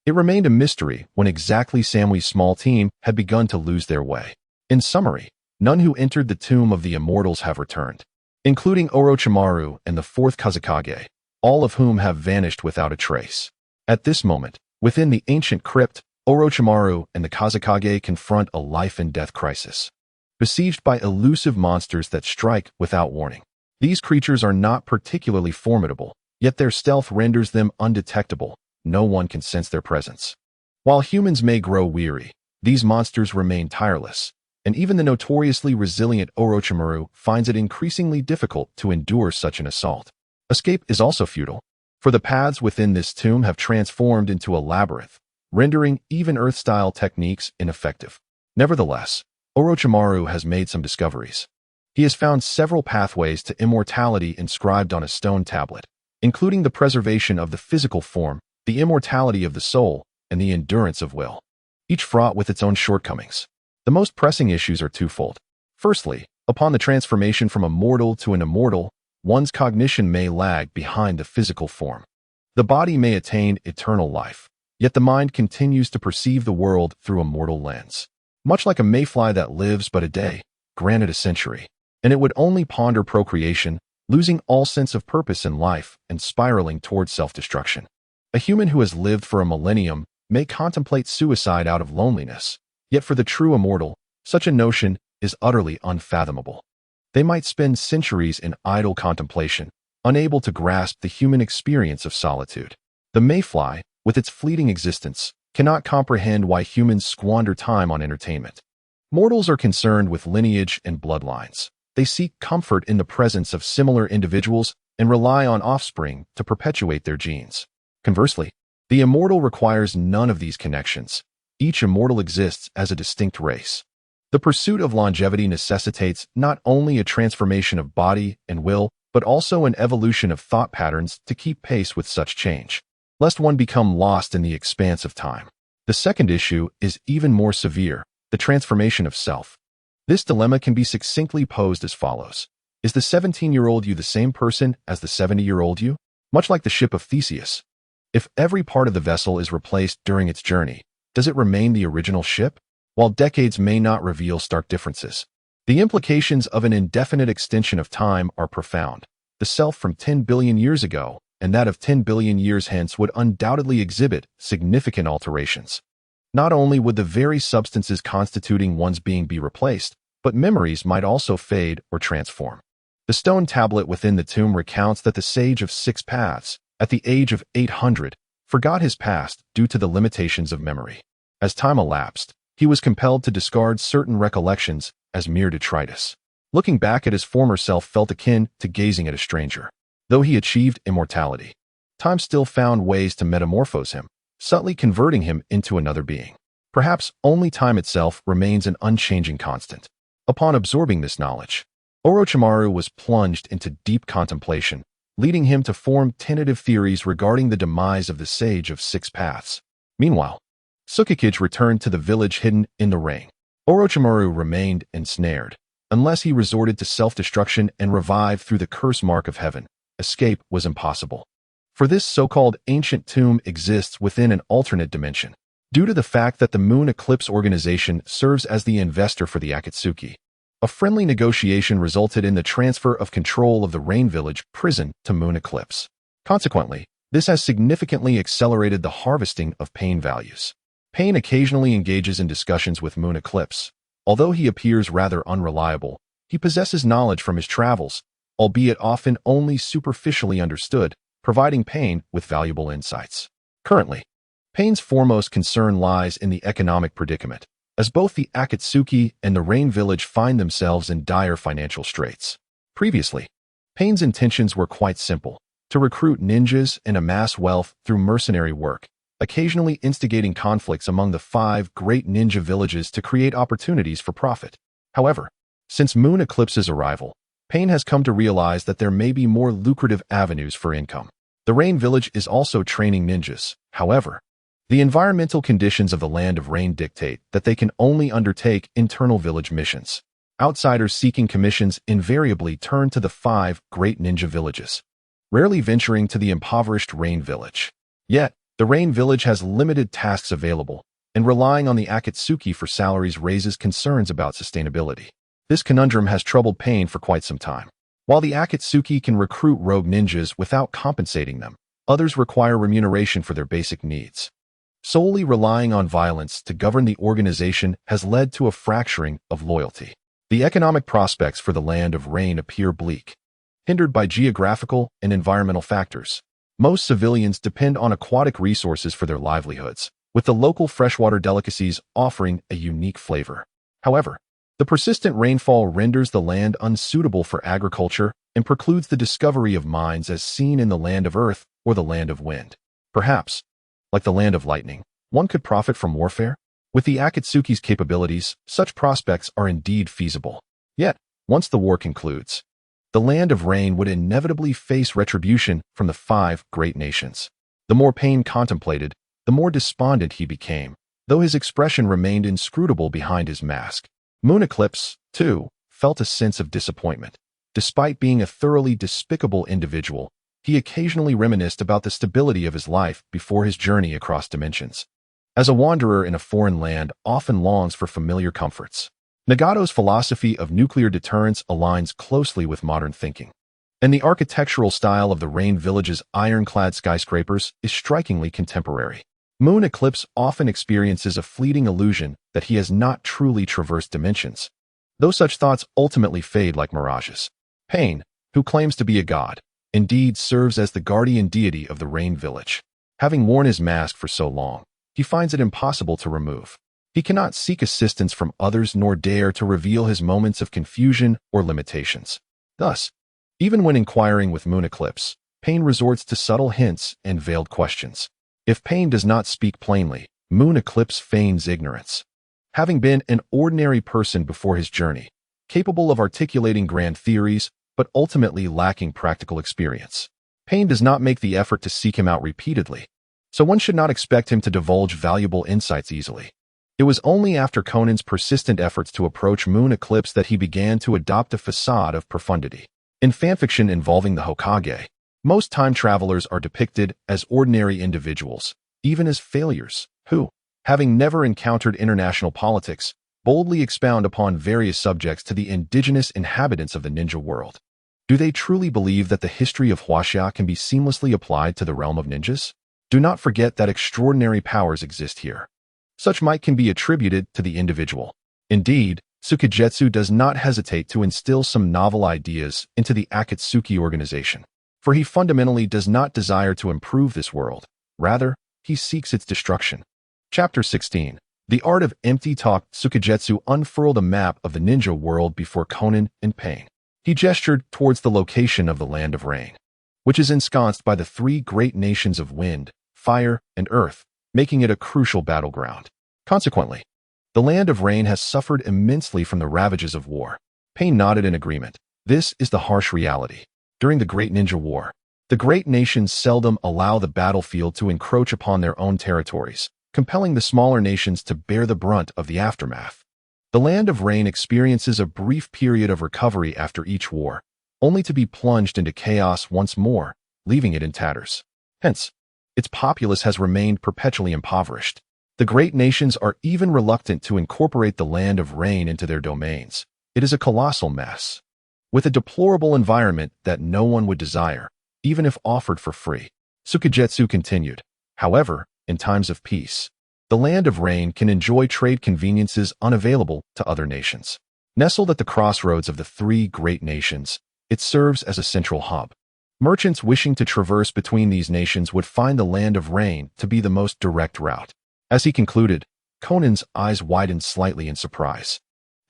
It remained a mystery when exactly Sammy's small team had begun to lose their way. In summary, none who entered the tomb of the immortals have returned, including Orochimaru and the fourth Kazekage, all of whom have vanished without a trace. At this moment, within the ancient crypt, Orochimaru and the Kazekage confront a life-and-death crisis. Besieged by elusive monsters that strike without warning. These creatures are not particularly formidable, yet their stealth renders them undetectable. No one can sense their presence. While humans may grow weary, these monsters remain tireless, and even the notoriously resilient Orochimaru finds it increasingly difficult to endure such an assault. Escape is also futile, for the paths within this tomb have transformed into a labyrinth, rendering even Earth-style techniques ineffective. Nevertheless, Orochimaru has made some discoveries. He has found several pathways to immortality inscribed on a stone tablet, including the preservation of the physical form, the immortality of the soul, and the endurance of will, each fraught with its own shortcomings. The most pressing issues are twofold. Firstly, upon the transformation from a mortal to an immortal, one's cognition may lag behind the physical form. The body may attain eternal life, yet the mind continues to perceive the world through a mortal lens. Much like a mayfly that lives but a day, granted a century, and it would only ponder procreation, losing all sense of purpose in life and spiraling towards self-destruction. A human who has lived for a millennium may contemplate suicide out of loneliness, yet for the true immortal, such a notion is utterly unfathomable. They might spend centuries in idle contemplation, unable to grasp the human experience of solitude. The mayfly, with its fleeting existence, cannot comprehend why humans squander time on entertainment. Mortals are concerned with lineage and bloodlines. They seek comfort in the presence of similar individuals and rely on offspring to perpetuate their genes. Conversely, the immortal requires none of these connections. Each immortal exists as a distinct race. The pursuit of longevity necessitates not only a transformation of body and will, but also an evolution of thought patterns to keep pace with such change, lest one become lost in the expanse of time. The second issue is even more severe, the transformation of self. This dilemma can be succinctly posed as follows. Is the 17-year-old you the same person as the 70-year-old you? Much like the ship of Theseus. If every part of the vessel is replaced during its journey, does it remain the original ship? While decades may not reveal stark differences, the implications of an indefinite extension of time are profound. The self from 10 billion years ago and that of 10 billion years hence would undoubtedly exhibit significant alterations. Not only would the very substances constituting one's being be replaced, but memories might also fade or transform. The stone tablet within the tomb recounts that the sage of 6 paths, at the age of 800, forgot his past due to the limitations of memory. As time elapsed, he was compelled to discard certain recollections as mere detritus. Looking back at his former self felt akin to gazing at a stranger. Though he achieved immortality, time still found ways to metamorphose him, subtly converting him into another being. Perhaps only time itself remains an unchanging constant. Upon absorbing this knowledge, Orochimaru was plunged into deep contemplation, leading him to form tentative theories regarding the demise of the Sage of 6 Paths. Meanwhile, Sasuke returned to the village hidden in the rain. Orochimaru remained ensnared. Unless he resorted to self-destruction and revived through the curse mark of heaven, escape was impossible. For this so-called ancient tomb exists within an alternate dimension. Due to the fact that the Moon Eclipse Organization serves as the investor for the Akatsuki, a friendly negotiation resulted in the transfer of control of the Rain Village prison to Moon Eclipse. Consequently, this has significantly accelerated the harvesting of Pain values. Pain occasionally engages in discussions with Moon Eclipse. Although he appears rather unreliable, he possesses knowledge from his travels, albeit often only superficially understood, providing Pain with valuable insights. Currently, Pain's foremost concern lies in the economic predicament, as both the Akatsuki and the Rain Village find themselves in dire financial straits. Previously, Pain's intentions were quite simple: to recruit ninjas and amass wealth through mercenary work, occasionally instigating conflicts among the 5 great ninja villages to create opportunities for profit. However, since Moon Eclipse's arrival, Pain has come to realize that there may be more lucrative avenues for income. The Rain Village is also training ninjas. However, the environmental conditions of the Land of Rain dictate that they can only undertake internal village missions. Outsiders seeking commissions invariably turn to the 5 great ninja villages, rarely venturing to the impoverished Rain Village. Yet, the Rain Village has limited tasks available, and relying on the Akatsuki for salaries raises concerns about sustainability. This conundrum has troubled Pain for quite some time. While the Akatsuki can recruit rogue ninjas without compensating them, Others require remuneration for their basic needs. Solely relying on violence to govern the organization has led to a fracturing of loyalty. The economic prospects for the Land of Rain appear bleak, hindered by geographical and environmental factors. Most civilians depend on aquatic resources for their livelihoods, with the local freshwater delicacies offering a unique flavor. However, the persistent rainfall renders the land unsuitable for agriculture and precludes the discovery of mines as seen in the Land of Earth or the Land of Wind. Perhaps, like the Land of Lightning, one could profit from warfare? With the Akatsuki's capabilities, such prospects are indeed feasible. Yet, once the war concludes, the Land of Rain would inevitably face retribution from the 5 great nations. The more Pain contemplated, the more despondent he became, though his expression remained inscrutable behind his mask. Moon Eclipse, too, felt a sense of disappointment. Despite being a thoroughly despicable individual, he occasionally reminisced about the stability of his life before his journey across dimensions. As a wanderer in a foreign land often longs for familiar comforts, Nagato's philosophy of nuclear deterrence aligns closely with modern thinking. And the architectural style of the Rain Village's ironclad skyscrapers is strikingly contemporary. Moon Eclipse often experiences a fleeting illusion that he has not truly traversed dimensions, though such thoughts ultimately fade like mirages. Pain, who claims to be a god, indeed serves as the guardian deity of the Rain Village. Having worn his mask for so long, he finds it impossible to remove. He cannot seek assistance from others nor dare to reveal his moments of confusion or limitations. Thus, even when inquiring with Moon Eclipse, Pain resorts to subtle hints and veiled questions. If Pain does not speak plainly, Moon Eclipse feigns ignorance. Having been an ordinary person before his journey, capable of articulating grand theories, but ultimately lacking practical experience, Pain does not make the effort to seek him out repeatedly, so one should not expect him to divulge valuable insights easily. It was only after Conan's persistent efforts to approach Moon Eclipse that he began to adopt a facade of profundity. In fanfiction involving the Hokage, most time travelers are depicted as ordinary individuals, even as failures, who, having never encountered international politics, boldly expound upon various subjects to the indigenous inhabitants of the ninja world. Do they truly believe that the history of Huaxia can be seamlessly applied to the realm of ninjas? Do not forget that extraordinary powers exist here. Such might can be attributed to the individual. Indeed, Tsukugetsu does not hesitate to instill some novel ideas into the Akatsuki organization, for he fundamentally does not desire to improve this world. Rather, he seeks its destruction. Chapter 16. The Art of Empty Talk. Tsukugetsu unfurled a map of the ninja world before Conan and Pain. He gestured towards the location of the Land of Rain, which is ensconced by the 3 great nations of wind, fire, and earth, making it a crucial battleground. Consequently, the Land of Rain has suffered immensely from the ravages of war. Pain nodded in agreement. This is the harsh reality. During the Great Ninja War, the great nations seldom allow the battlefield to encroach upon their own territories, compelling the smaller nations to bear the brunt of the aftermath. The Land of Rain experiences a brief period of recovery after each war, only to be plunged into chaos once more, leaving it in tatters. Hence, its populace has remained perpetually impoverished. The great nations are even reluctant to incorporate the Land of Rain into their domains. It is a colossal mess, with a deplorable environment that no one would desire, even if offered for free. Tsukugetsu continued. However, in times of peace, the Land of Rain can enjoy trade conveniences unavailable to other nations. Nestled at the crossroads of the 3 great nations, it serves as a central hub. Merchants wishing to traverse between these nations would find the Land of Rain to be the most direct route. As he concluded, Conan's eyes widened slightly in surprise.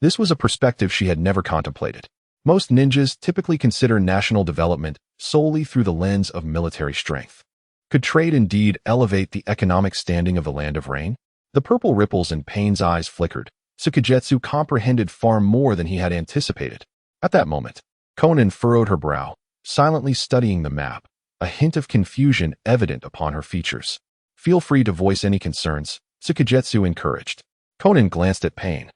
This was a perspective she had never contemplated. Most ninjas typically consider national development solely through the lens of military strength. Could trade indeed elevate the economic standing of the Land of Rain? The purple ripples in Pain's eyes flickered. Tsukugetsu comprehended far more than he had anticipated. At that moment, Conan furrowed her brow, silently studying the map, a hint of confusion evident upon her features. Feel free to voice any concerns, Tsukugetsu encouraged. Conan glanced at Pain.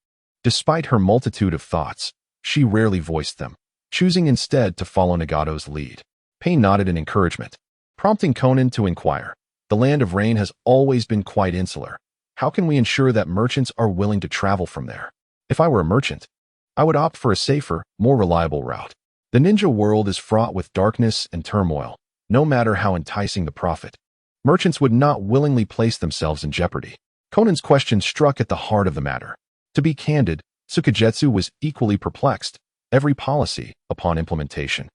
Despite her multitude of thoughts, she rarely voiced them, choosing instead to follow Nagato's lead. Pain nodded in encouragement, prompting Conan to inquire. The Land of Rain has always been quite insular. How can we ensure that merchants are willing to travel from there? If I were a merchant, I would opt for a safer, more reliable route. The ninja world is fraught with darkness and turmoil, no matter how enticing the profit. Merchants would not willingly place themselves in jeopardy. Conan's question struck at the heart of the matter. To be candid, Tsukagetsu was equally perplexed. Every policy, upon implementation,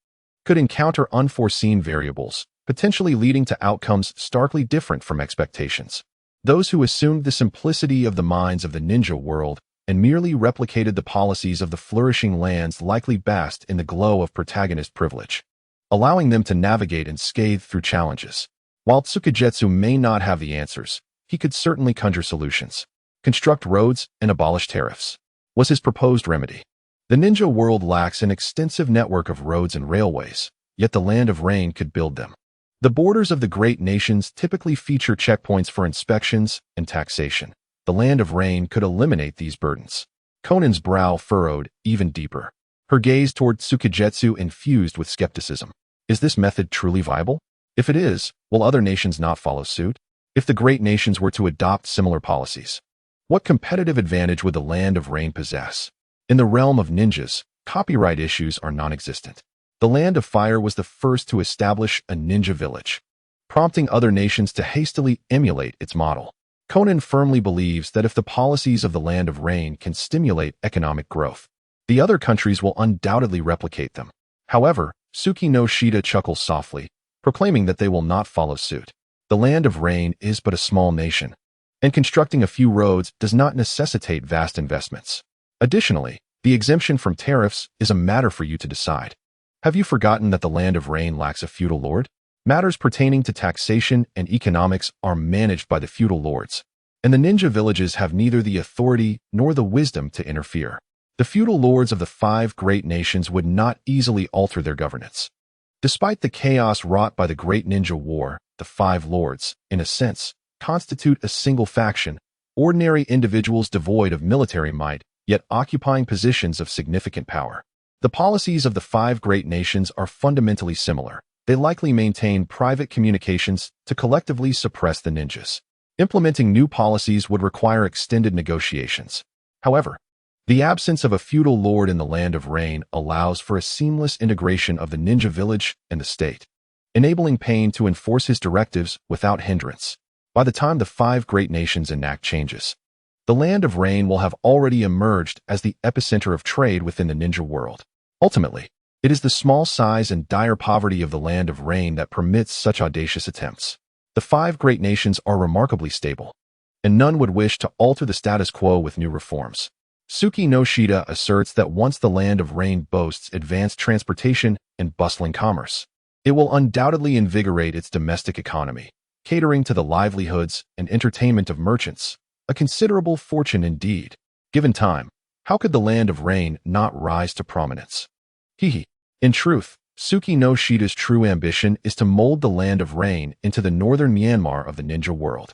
could encounter unforeseen variables, potentially leading to outcomes starkly different from expectations. Those who assumed the simplicity of the minds of the ninja world and merely replicated the policies of the flourishing lands likely basked in the glow of protagonist privilege, allowing them to navigate unscathed through challenges. While Tsukagetsu may not have the answers, he could certainly conjure solutions. Construct roads and abolish tariffs was his proposed remedy. The ninja world lacks an extensive network of roads and railways, yet the Land of Rain could build them. The borders of the great nations typically feature checkpoints for inspections and taxation. The Land of Rain could eliminate these burdens. Conan's brow furrowed even deeper. Her gaze toward Tsukagetsu infused with skepticism. Is this method truly viable? If it is, will other nations not follow suit? If the great nations were to adopt similar policies, what competitive advantage would the Land of Rain possess? In the realm of ninjas, copyright issues are non-existent. The Land of Fire was the first to establish a ninja village, prompting other nations to hastily emulate its model. Conan firmly believes that if the policies of the Land of Rain can stimulate economic growth, the other countries will undoubtedly replicate them. However, Suki no Shida chuckles softly, proclaiming that they will not follow suit. The Land of Rain is but a small nation, and constructing a few roads does not necessitate vast investments. Additionally, the exemption from tariffs is a matter for you to decide. Have you forgotten that the Land of Rain lacks a feudal lord? Matters pertaining to taxation and economics are managed by the feudal lords, and the ninja villages have neither the authority nor the wisdom to interfere. The feudal lords of the 5 great nations would not easily alter their governance. Despite the chaos wrought by the Great Ninja War, the 5 lords, in a sense, constitute a single faction, ordinary individuals devoid of military might, yet occupying positions of significant power. The policies of the 5 great nations are fundamentally similar. They likely maintain private communications to collectively suppress the ninjas. Implementing new policies would require extended negotiations. However, the absence of a feudal lord in the Land of Rain allows for a seamless integration of the ninja village and the state, enabling Pain to enforce his directives without hindrance. By the time the 5 great nations enact changes, the Land of Rain will have already emerged as the epicenter of trade within the ninja world. Ultimately, it is the small size and dire poverty of the Land of Rain that permits such audacious attempts. The 5 great nations are remarkably stable, and none would wish to alter the status quo with new reforms. Suki no Shida asserts that once the Land of Rain boasts advanced transportation and bustling commerce, it will undoubtedly invigorate its domestic economy, catering to the livelihoods and entertainment of merchants, a considerable fortune indeed. Given time, how could the Land of Rain not rise to prominence? In truth, Suki no Shida's true ambition is to mold the Land of Rain into the northern Myanmar of the ninja world.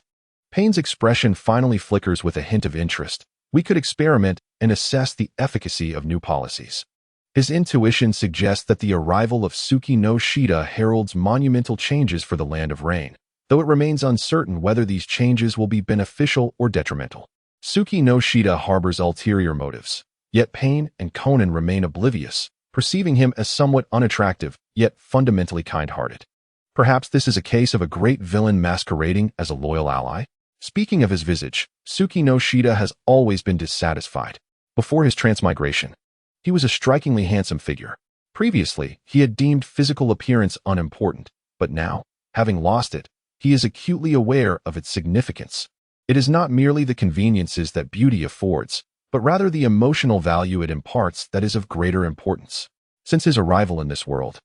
Pain's expression finally flickers with a hint of interest. We could experiment and assess the efficacy of new policies. His intuition suggests that the arrival of Suki no Shida heralds monumental changes for the Land of Rain, though it remains uncertain whether these changes will be beneficial or detrimental. Suki no Shida harbors ulterior motives, yet Pain and Conan remain oblivious, perceiving him as somewhat unattractive, yet fundamentally kind-hearted. Perhaps this is a case of a great villain masquerading as a loyal ally? Speaking of his visage, Suki no Shida has always been dissatisfied. Before his transmigration, he was a strikingly handsome figure. Previously, he had deemed physical appearance unimportant, but now, having lost it, he is acutely aware of its significance. It is not merely the conveniences that beauty affords, but rather the emotional value it imparts that is of greater importance. Since his arrival in this world,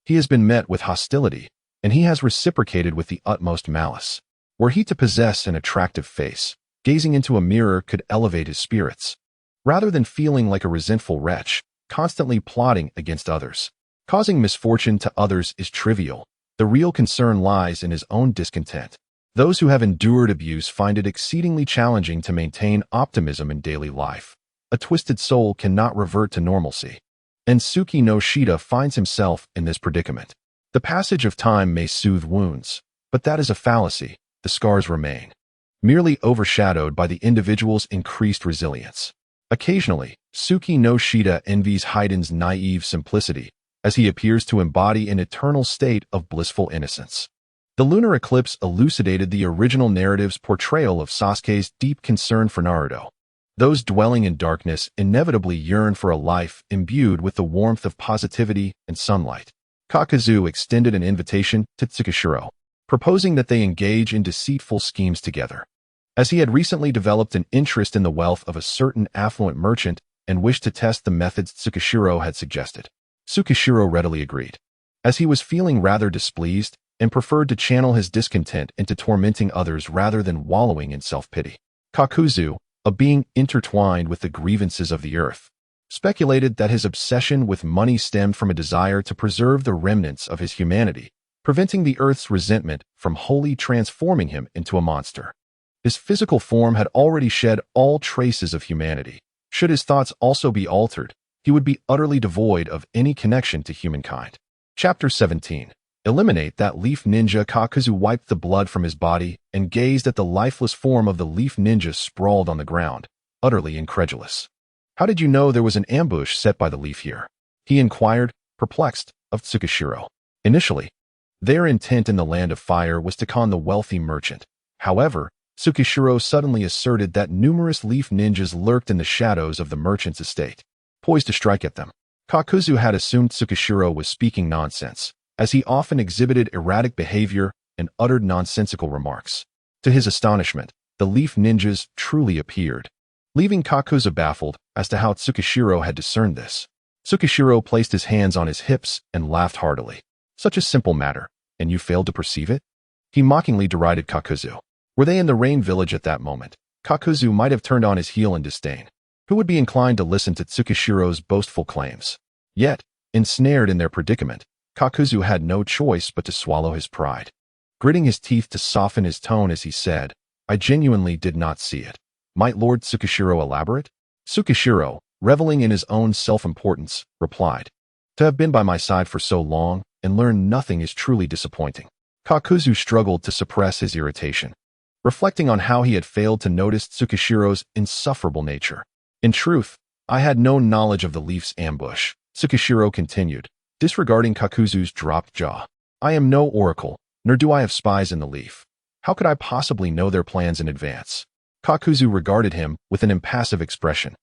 he has been met with hostility, and he has reciprocated with the utmost malice. Were he to possess an attractive face, gazing into a mirror could elevate his spirits, rather than feeling like a resentful wretch, constantly plotting against others. Causing misfortune to others is trivial. The real concern lies in his own discontent. Those who have endured abuse find it exceedingly challenging to maintain optimism in daily life. A twisted soul cannot revert to normalcy, and Suki no Shida finds himself in this predicament. The passage of time may soothe wounds, but that is a fallacy. The scars remain, merely overshadowed by the individual's increased resilience. Occasionally, Suki no Shida envies Haiden's naive simplicity, as he appears to embody an eternal state of blissful innocence. The lunar eclipse elucidated the original narrative's portrayal of Sasuke's deep concern for Naruto. Those dwelling in darkness inevitably yearn for a life imbued with the warmth of positivity and sunlight. Kakuzu extended an invitation to Tsukishiro, proposing that they engage in deceitful schemes together. As he had recently developed an interest in the wealth of a certain affluent merchant and wished to test the methods Tsukishiro had suggested, Tsukishiro readily agreed, as he was feeling rather displeased and preferred to channel his discontent into tormenting others rather than wallowing in self-pity. Kakuzu, a being intertwined with the grievances of the earth, speculated that his obsession with money stemmed from a desire to preserve the remnants of his humanity, preventing the earth's resentment from wholly transforming him into a monster. His physical form had already shed all traces of humanity. Should his thoughts also be altered, he would be utterly devoid of any connection to humankind. Chapter 17. Eliminate that leaf ninja. Kakuzu wiped the blood from his body and gazed at the lifeless form of the leaf ninja sprawled on the ground, utterly incredulous. How did you know there was an ambush set by the leaf here? He inquired, perplexed, of Tsukishiro. Initially, their intent in the Land of Fire was to con the wealthy merchant. However, Tsukishiro suddenly asserted that numerous leaf ninjas lurked in the shadows of the merchant's estate, poised to strike at them. Kakuzu had assumed Tsukishiro was speaking nonsense, as he often exhibited erratic behavior and uttered nonsensical remarks. To his astonishment, the leaf ninjas truly appeared, leaving Kakuzu baffled as to how Tsukishiro had discerned this. Tsukishiro placed his hands on his hips and laughed heartily. Such a simple matter, and you failed to perceive it? He mockingly derided Kakuzu. Were they in the Rain Village at that moment, Kakuzu might have turned on his heel in disdain. Who would be inclined to listen to Tsukishiro's boastful claims? Yet, ensnared in their predicament, Kakuzu had no choice but to swallow his pride. Gritting his teeth to soften his tone as he said, I genuinely did not see it. Might Lord Tsukishiro elaborate? Tsukishiro, reveling in his own self-importance, replied, To have been by my side for so long and learn nothing is truly disappointing. Kakuzu struggled to suppress his irritation, reflecting on how he had failed to notice Tsukishiro's insufferable nature. In truth, I had no knowledge of the leaf's ambush, Tsukishiro continued, disregarding Kakuzu's dropped jaw. I am no oracle, nor do I have spies in the leaf. How could I possibly know their plans in advance? Kakuzu regarded him with an impassive expression.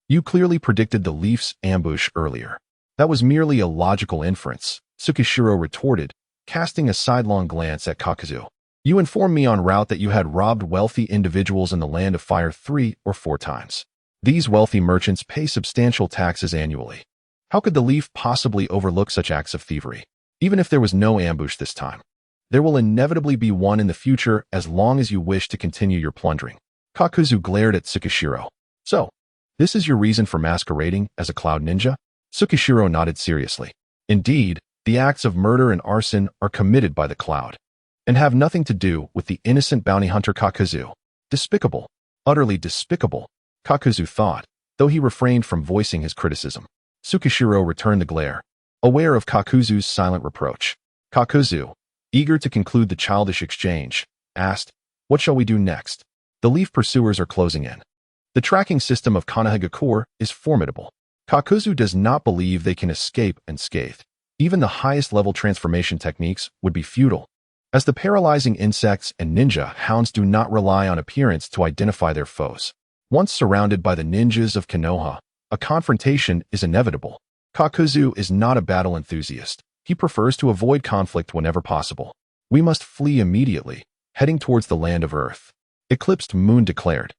You clearly predicted the leaf's ambush earlier. That was merely a logical inference, Tsukishiro retorted, casting a sidelong glance at Kakuzu. You informed me en route that you had robbed wealthy individuals in the Land of Fire 3 or 4 times. These wealthy merchants pay substantial taxes annually. How could the leaf possibly overlook such acts of thievery? Even if there was no ambush this time, there will inevitably be one in the future as long as you wish to continue your plundering. Kakuzu glared at Tsukishiro. So, this is your reason for masquerading as a cloud ninja? Tsukishiro nodded seriously. Indeed, the acts of murder and arson are committed by the cloud, and have nothing to do with the innocent bounty hunter Kakuzu. Despicable. Utterly despicable, Kakuzu thought, though he refrained from voicing his criticism. Tsukishiro returned the glare, aware of Kakuzu's silent reproach. Kakuzu, eager to conclude the childish exchange, asked, What shall we do next? The leaf pursuers are closing in. The tracking system of Konoha is formidable. Kakuzu does not believe they can escape unscathed. Even the highest level transformation techniques would be futile, as the paralyzing insects and ninja hounds do not rely on appearance to identify their foes. Once surrounded by the ninjas of Konoha, a confrontation is inevitable. Kakuzu is not a battle enthusiast. He prefers to avoid conflict whenever possible. We must flee immediately, heading towards the Land of Earth. Eclipsed Moon declared,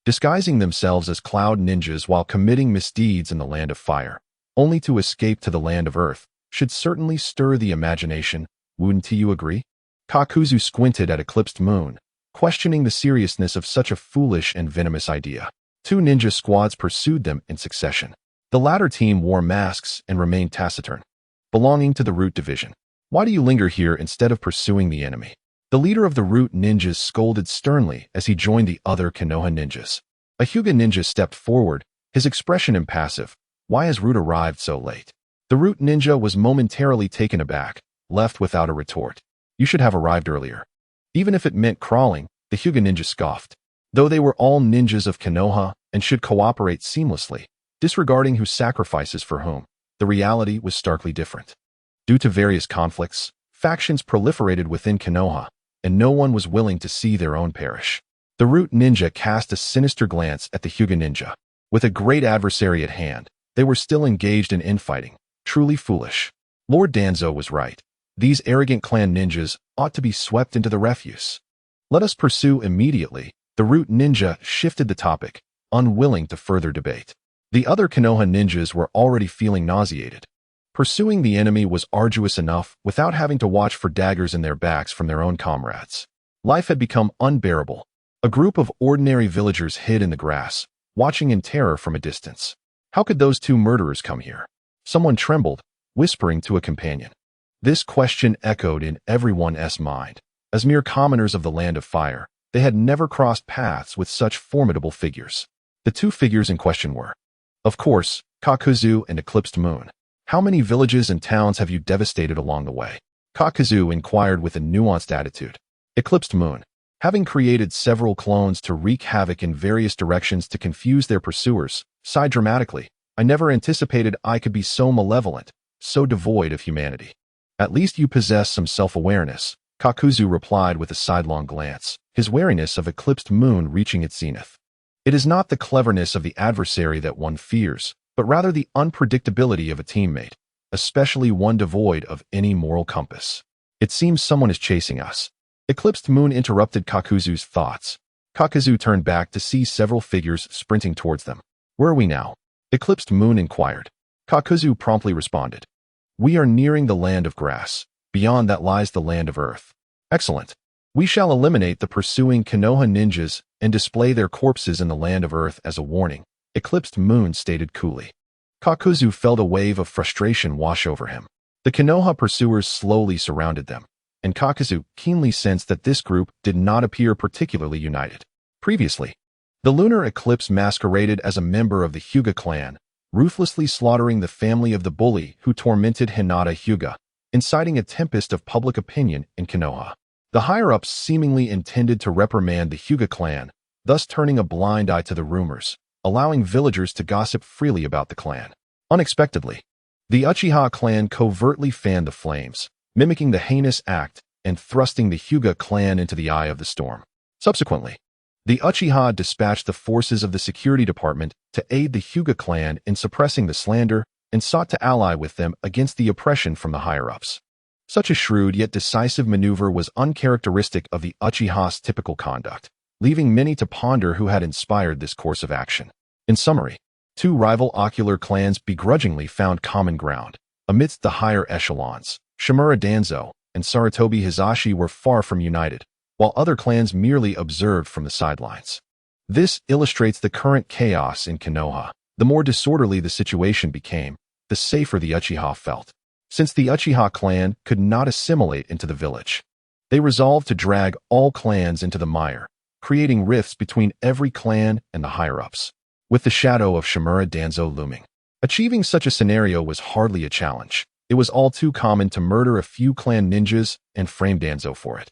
disguising themselves as cloud ninjas while committing misdeeds in the Land of Fire, only to escape to the Land of Earth, should certainly stir the imagination. Wouldn't you agree? Kakuzu squinted at Eclipsed Moon, questioning the seriousness of such a foolish and venomous idea. 2 ninja squads pursued them in succession. The latter team wore masks and remained taciturn, belonging to the Root Division. Why do you linger here instead of pursuing the enemy? The leader of the Root ninjas scolded sternly as he joined the other Konoha ninjas. A Hyuga ninja stepped forward, his expression impassive. Why has Root arrived so late? The Root ninja was momentarily taken aback, left without a retort. You should have arrived earlier. Even if it meant crawling, the Hyuga ninja scoffed. Though they were all ninjas of Konoha and should cooperate seamlessly, disregarding who sacrifices for whom, the reality was starkly different. Due to various conflicts, factions proliferated within Konoha, and no one was willing to see their own perish. The Root ninja cast a sinister glance at the Hyuga ninja. With a great adversary at hand, they were still engaged in infighting. Truly foolish. Lord Danzo was right. These arrogant clan ninjas ought to be swept into the refuse. Let us pursue immediately. The Root ninja shifted the topic, unwilling to further debate. The other Konoha ninjas were already feeling nauseated. Pursuing the enemy was arduous enough without having to watch for daggers in their backs from their own comrades. Life had become unbearable. A group of ordinary villagers hid in the grass, watching in terror from a distance. How could those two murderers come here? Someone trembled, whispering to a companion. This question echoed in everyone's mind. As mere commoners of the Land of Fire, they had never crossed paths with such formidable figures. The two figures in question were, of course, Kakuzu and Eclipsed Moon. How many villages and towns have you devastated along the way? Kakuzu inquired with a nuanced attitude. Eclipsed Moon. Having created several clones to wreak havoc in various directions to confuse their pursuers, sighed dramatically. I never anticipated I could be so malevolent, so devoid of humanity. At least you possess some self-awareness, Kakuzu replied with a sidelong glance, his wariness of Eclipsed Moon reaching its zenith. It is not the cleverness of the adversary that one fears, but rather the unpredictability of a teammate, especially one devoid of any moral compass. It seems someone is chasing us. Eclipsed Moon interrupted Kakuzu's thoughts. Kakuzu turned back to see several figures sprinting towards them. Where are we now? Eclipsed Moon inquired. Kakuzu promptly responded. We are nearing the land of grass. Beyond that lies the land of earth. Excellent. We shall eliminate the pursuing Konoha ninjas and display their corpses in the land of earth as a warning, Eclipsed Moon stated coolly. Kakuzu felt a wave of frustration wash over him. The Konoha pursuers slowly surrounded them, and Kakuzu keenly sensed that this group did not appear particularly united. Previously, the lunar eclipse masqueraded as a member of the Hyuga clan, ruthlessly slaughtering the family of the bully who tormented Hinata Hyuga, inciting a tempest of public opinion in Konoha. The higher-ups seemingly intended to reprimand the Hyuga clan, thus turning a blind eye to the rumors, allowing villagers to gossip freely about the clan. Unexpectedly, the Uchiha clan covertly fanned the flames, mimicking the heinous act and thrusting the Hyuga clan into the eye of the storm. Subsequently, the Uchiha dispatched the forces of the security department to aid the Hyuga clan in suppressing the slander and sought to ally with them against the oppression from the higher-ups. Such a shrewd yet decisive maneuver was uncharacteristic of the Uchiha's typical conduct, leaving many to ponder who had inspired this course of action. In summary, two rival ocular clans begrudgingly found common ground. Amidst the higher echelons, Shimura Danzo and Sarutobi Hizashi were far from united, while other clans merely observed from the sidelines. This illustrates the current chaos in Konoha. The more disorderly the situation became, the safer the Uchiha felt. Since the Uchiha clan could not assimilate into the village, they resolved to drag all clans into the mire, creating rifts between every clan and the higher-ups, with the shadow of Shimura Danzo looming. Achieving such a scenario was hardly a challenge. It was all too common to murder a few clan ninjas and frame Danzo for it.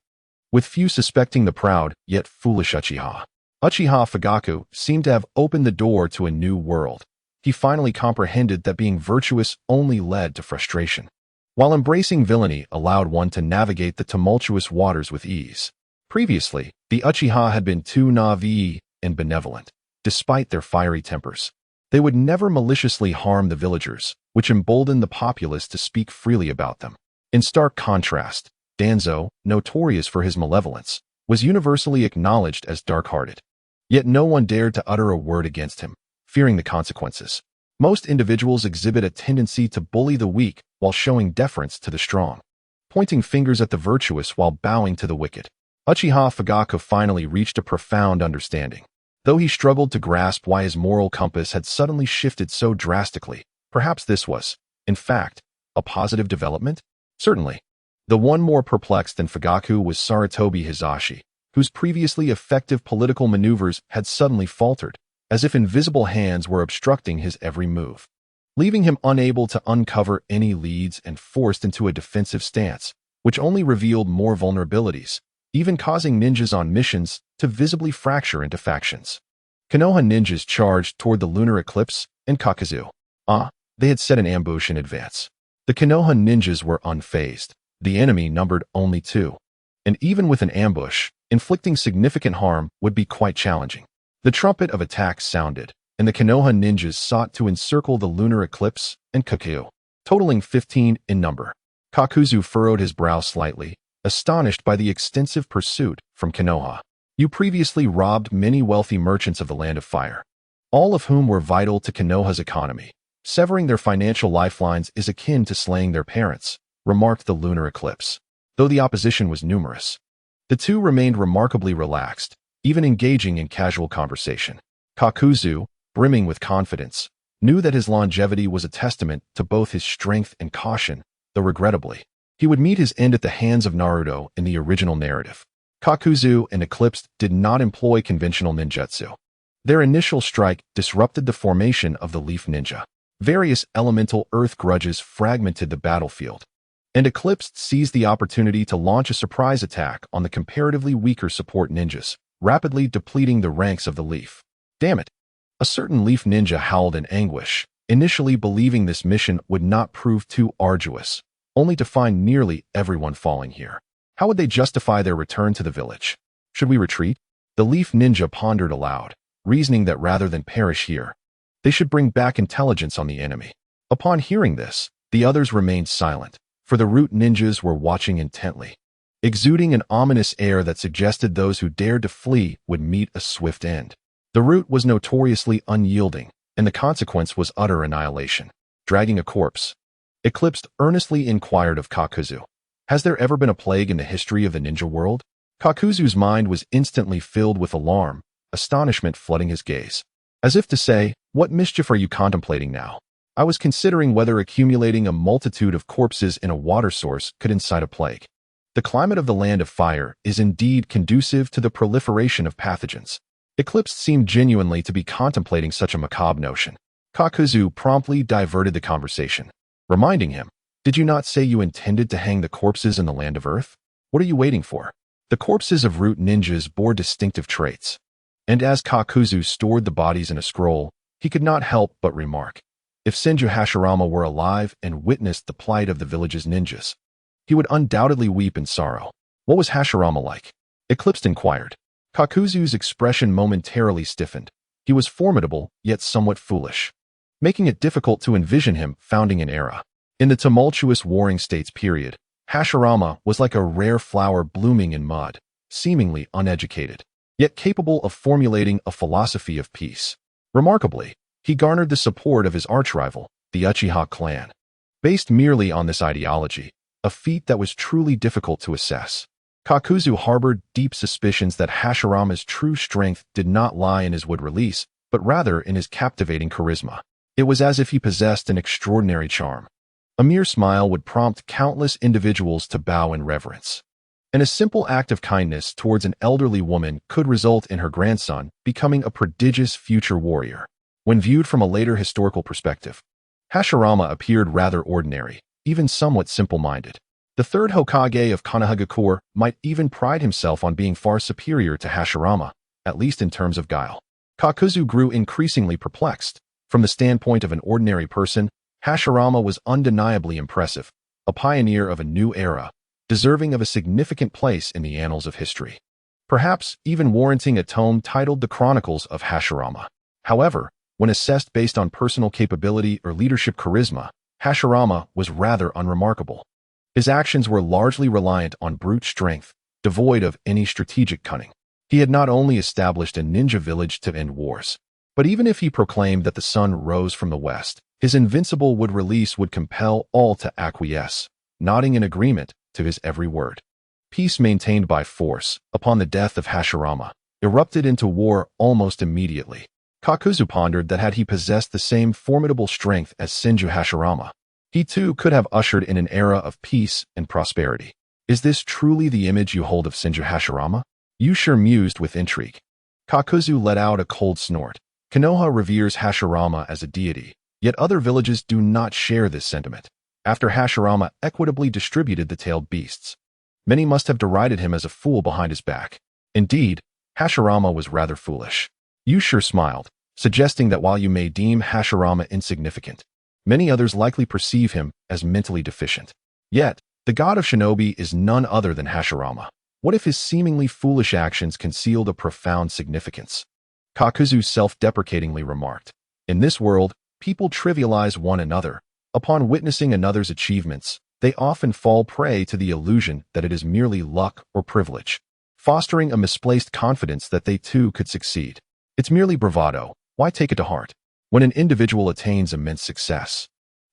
With few suspecting the proud, yet foolish Uchiha. Uchiha Fugaku seemed to have opened the door to a new world. He finally comprehended that being virtuous only led to frustration, while embracing villainy allowed one to navigate the tumultuous waters with ease. Previously, the Uchiha had been too naive and benevolent. Despite their fiery tempers, they would never maliciously harm the villagers, which emboldened the populace to speak freely about them. In stark contrast, Danzo, notorious for his malevolence, was universally acknowledged as dark-hearted. Yet no one dared to utter a word against him, fearing the consequences. Most individuals exhibit a tendency to bully the weak while showing deference to the strong, pointing fingers at the virtuous while bowing to the wicked. Uchiha Fugaku finally reached a profound understanding. Though he struggled to grasp why his moral compass had suddenly shifted so drastically, perhaps this was, in fact, a positive development? Certainly. The one more perplexed than Fugaku was Sarutobi Hizashi, whose previously effective political maneuvers had suddenly faltered, as if invisible hands were obstructing his every move, leaving him unable to uncover any leads and forced into a defensive stance, which only revealed more vulnerabilities, even causing ninjas on missions to visibly fracture into factions. Konoha ninjas charged toward the lunar eclipse and Kakuzu. they had set an ambush in advance. The Konoha ninjas were unfazed. The enemy numbered only 2. And even with an ambush, inflicting significant harm would be quite challenging. The trumpet of attack sounded, and the Konoha ninjas sought to encircle the lunar eclipse and Kakeo, totaling 15 in number. Kakuzu furrowed his brow slightly, astonished by the extensive pursuit from Konoha. You previously robbed many wealthy merchants of the Land of Fire, all of whom were vital to Konoha's economy. Severing their financial lifelines is akin to slaying their parents, remarked the lunar eclipse. Though the opposition was numerous, the two remained remarkably relaxed, even engaging in casual conversation. Kakuzu, brimming with confidence, knew that his longevity was a testament to both his strength and caution, though regrettably, he would meet his end at the hands of Naruto in the original narrative. Kakuzu and Eclipsed did not employ conventional ninjutsu. Their initial strike disrupted the formation of the Leaf Ninja. Various elemental earth grudges fragmented the battlefield, and Eclipsed seized the opportunity to launch a surprise attack on the comparatively weaker support ninjas, rapidly depleting the ranks of the Leaf. Damn it! A certain Leaf Ninja howled in anguish, initially believing this mission would not prove too arduous, only to find nearly everyone falling here. How would they justify their return to the village? Should we retreat? The Leaf Ninja pondered aloud, reasoning that rather than perish here, they should bring back intelligence on the enemy. Upon hearing this, the others remained silent, for the Root ninjas were watching intently, exuding an ominous air that suggested those who dared to flee would meet a swift end. The Root was notoriously unyielding, and the consequence was utter annihilation. Dragging a corpse, Eclipsed earnestly inquired of Kakuzu, "Has there ever been a plague in the history of the ninja world?" Kakuzu's mind was instantly filled with alarm, astonishment flooding his gaze. As if to say, "What mischief are you contemplating now? I was considering whether accumulating a multitude of corpses in a water source could incite a plague. The climate of the Land of Fire is indeed conducive to the proliferation of pathogens." Eclipsed seemed genuinely to be contemplating such a macabre notion. Kakuzu promptly diverted the conversation, reminding him, "Did you not say you intended to hang the corpses in the Land of Earth? What are you waiting for?" The corpses of Root ninjas bore distinctive traits, and as Kakuzu stored the bodies in a scroll, he could not help but remark, if Senju Hashirama were alive and witnessed the plight of the village's ninjas, he would undoubtedly weep in sorrow. What was Hashirama like? Eclipsed inquired. Kakuzu's expression momentarily stiffened. He was formidable, yet somewhat foolish, making it difficult to envision him founding an era. In the tumultuous Warring States period, Hashirama was like a rare flower blooming in mud, seemingly uneducated, yet capable of formulating a philosophy of peace. Remarkably, he garnered the support of his archrival, the Uchiha clan, based merely on this ideology, a feat that was truly difficult to assess. Kakuzu harbored deep suspicions that Hashirama's true strength did not lie in his wood release, but rather in his captivating charisma. It was as if he possessed an extraordinary charm. A mere smile would prompt countless individuals to bow in reverence, and a simple act of kindness towards an elderly woman could result in her grandson becoming a prodigious future warrior. When viewed from a later historical perspective, Hashirama appeared rather ordinary, even somewhat simple-minded. The third Hokage of Konohagakure might even pride himself on being far superior to Hashirama, at least in terms of guile. Kakuzu grew increasingly perplexed. From the standpoint of an ordinary person, Hashirama was undeniably impressive, a pioneer of a new era, deserving of a significant place in the annals of history, perhaps even warranting a tome titled The Chronicles of Hashirama. However, when assessed based on personal capability or leadership charisma, Hashirama was rather unremarkable. His actions were largely reliant on brute strength, devoid of any strategic cunning. He had not only established a ninja village to end wars, but even if he proclaimed that the sun rose from the west, his invincible wood release would compel all to acquiesce, nodding in agreement to his every word. Peace maintained by force, upon the death of Hashirama, erupted into war almost immediately. Kakuzu pondered that had he possessed the same formidable strength as Senju Hashirama, he too could have ushered in an era of peace and prosperity. Is this truly the image you hold of Senju Hashirama? You sure mused with intrigue. Kakuzu let out a cold snort. Konoha reveres Hashirama as a deity, yet other villages do not share this sentiment. After Hashirama equitably distributed the tailed beasts, many must have derided him as a fool behind his back. Indeed, Hashirama was rather foolish. You sure smiled, suggesting that while you may deem Hashirama insignificant, Many others likely perceive him as mentally deficient. Yet, the god of shinobi is none other than Hashirama. What if his seemingly foolish actions concealed a profound significance? Kakuzu self-deprecatingly remarked, "In this world, people trivialize one another. Upon witnessing another's achievements, they often fall prey to the illusion that it is merely luck or privilege, fostering a misplaced confidence that they too could succeed. It's merely bravado. Why take it to heart? When an individual attains immense success,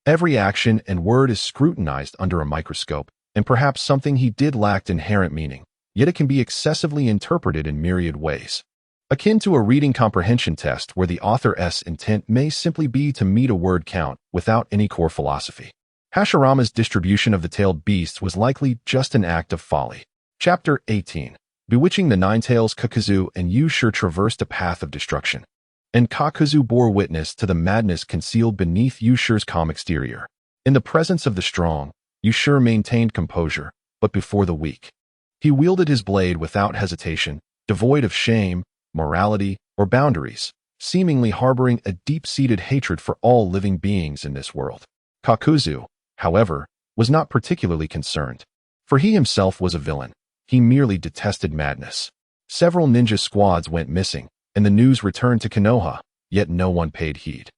every action and word is scrutinized under a microscope, and perhaps something he did lacked inherent meaning, yet it can be excessively interpreted in myriad ways. Akin to a reading comprehension test where the author's intent may simply be to meet a word count without any core philosophy. Hashirama's distribution of the tailed beasts was likely just an act of folly. Chapter 18. Bewitching the Nine-Tails. Kakuzu and Yushur traversed a path of destruction, and Kakuzu bore witness to the madness concealed beneath Yushur's calm exterior. In the presence of the strong, Yushur maintained composure, but before the weak, he wielded his blade without hesitation, devoid of shame, morality, or boundaries, seemingly harboring a deep-seated hatred for all living beings in this world. Kakuzu, however, was not particularly concerned, for he himself was a villain. He merely detested madness. Several ninja squads went missing, and the news returned to Konoha, yet no one paid heed,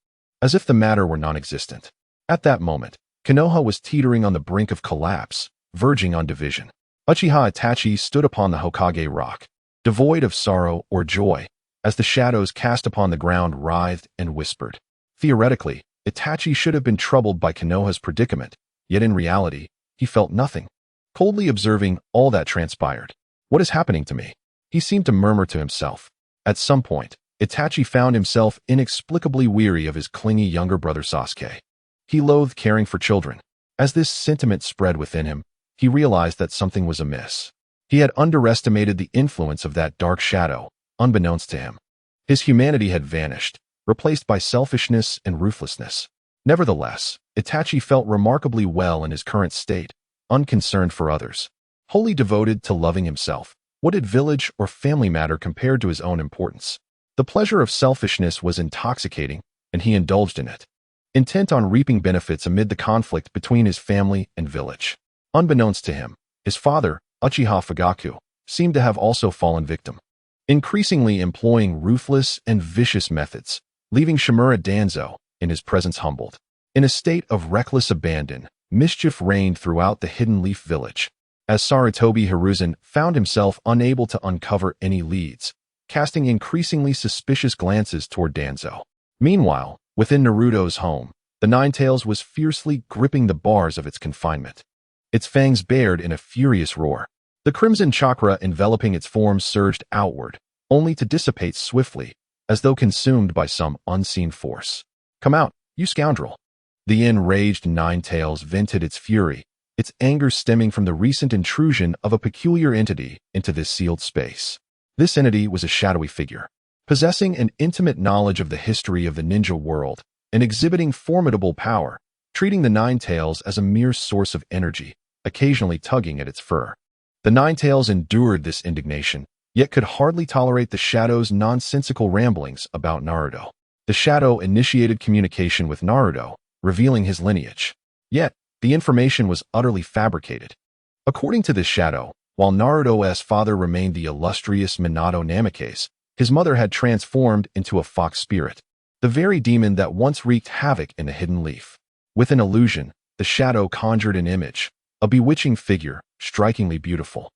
as if the matter were non-existent. At that moment, Konoha was teetering on the brink of collapse, verging on division. Uchiha Itachi stood upon the Hokage rock, devoid of sorrow or joy, as the shadows cast upon the ground writhed and whispered. Theoretically, Itachi should have been troubled by Konoha's predicament, yet in reality, he felt nothing. Coldly observing all that transpired. "What is happening to me?" he seemed to murmur to himself. At some point, Itachi found himself inexplicably weary of his clingy younger brother Sasuke. He loathed caring for children. As this sentiment spread within him, he realized that something was amiss. He had underestimated the influence of that dark shadow, unbeknownst to him. His humanity had vanished, replaced by selfishness and ruthlessness. Nevertheless, Itachi felt remarkably well in his current state, unconcerned for others, wholly devoted to loving himself. What did village or family matter compared to his own importance? The pleasure of selfishness was intoxicating, and he indulged in it, intent on reaping benefits amid the conflict between his family and village. Unbeknownst to him, his father, Uchiha Fugaku, seemed to have also fallen victim, increasingly employing ruthless and vicious methods, leaving Shimura Danzo, in his presence humbled. In a state of reckless abandon, mischief reigned throughout the Hidden Leaf village, as Sarutobi Hiruzen found himself unable to uncover any leads, casting increasingly suspicious glances toward Danzo. Meanwhile, within Naruto's home, the Nine-Tails was fiercely gripping the bars of its confinement, its fangs bared in a furious roar. The crimson chakra enveloping its form surged outward, only to dissipate swiftly, as though consumed by some unseen force. "Come out, you scoundrel!" The enraged Nine-Tails vented its fury, its anger stemming from the recent intrusion of a peculiar entity into this sealed space. This entity was a shadowy figure, possessing an intimate knowledge of the history of the ninja world and exhibiting formidable power, treating the Nine-Tails as a mere source of energy, occasionally tugging at its fur. The Nine-Tails endured this indignation, yet could hardly tolerate the Shadow's nonsensical ramblings about Naruto. The Shadow initiated communication with Naruto, revealing his lineage. Yet, the information was utterly fabricated. According to the Shadow, while Naruto's father remained the illustrious Minato Namikaze, his mother had transformed into a fox spirit, the very demon that once wreaked havoc in the Hidden Leaf. With an illusion, the Shadow conjured an image, a bewitching figure, strikingly beautiful,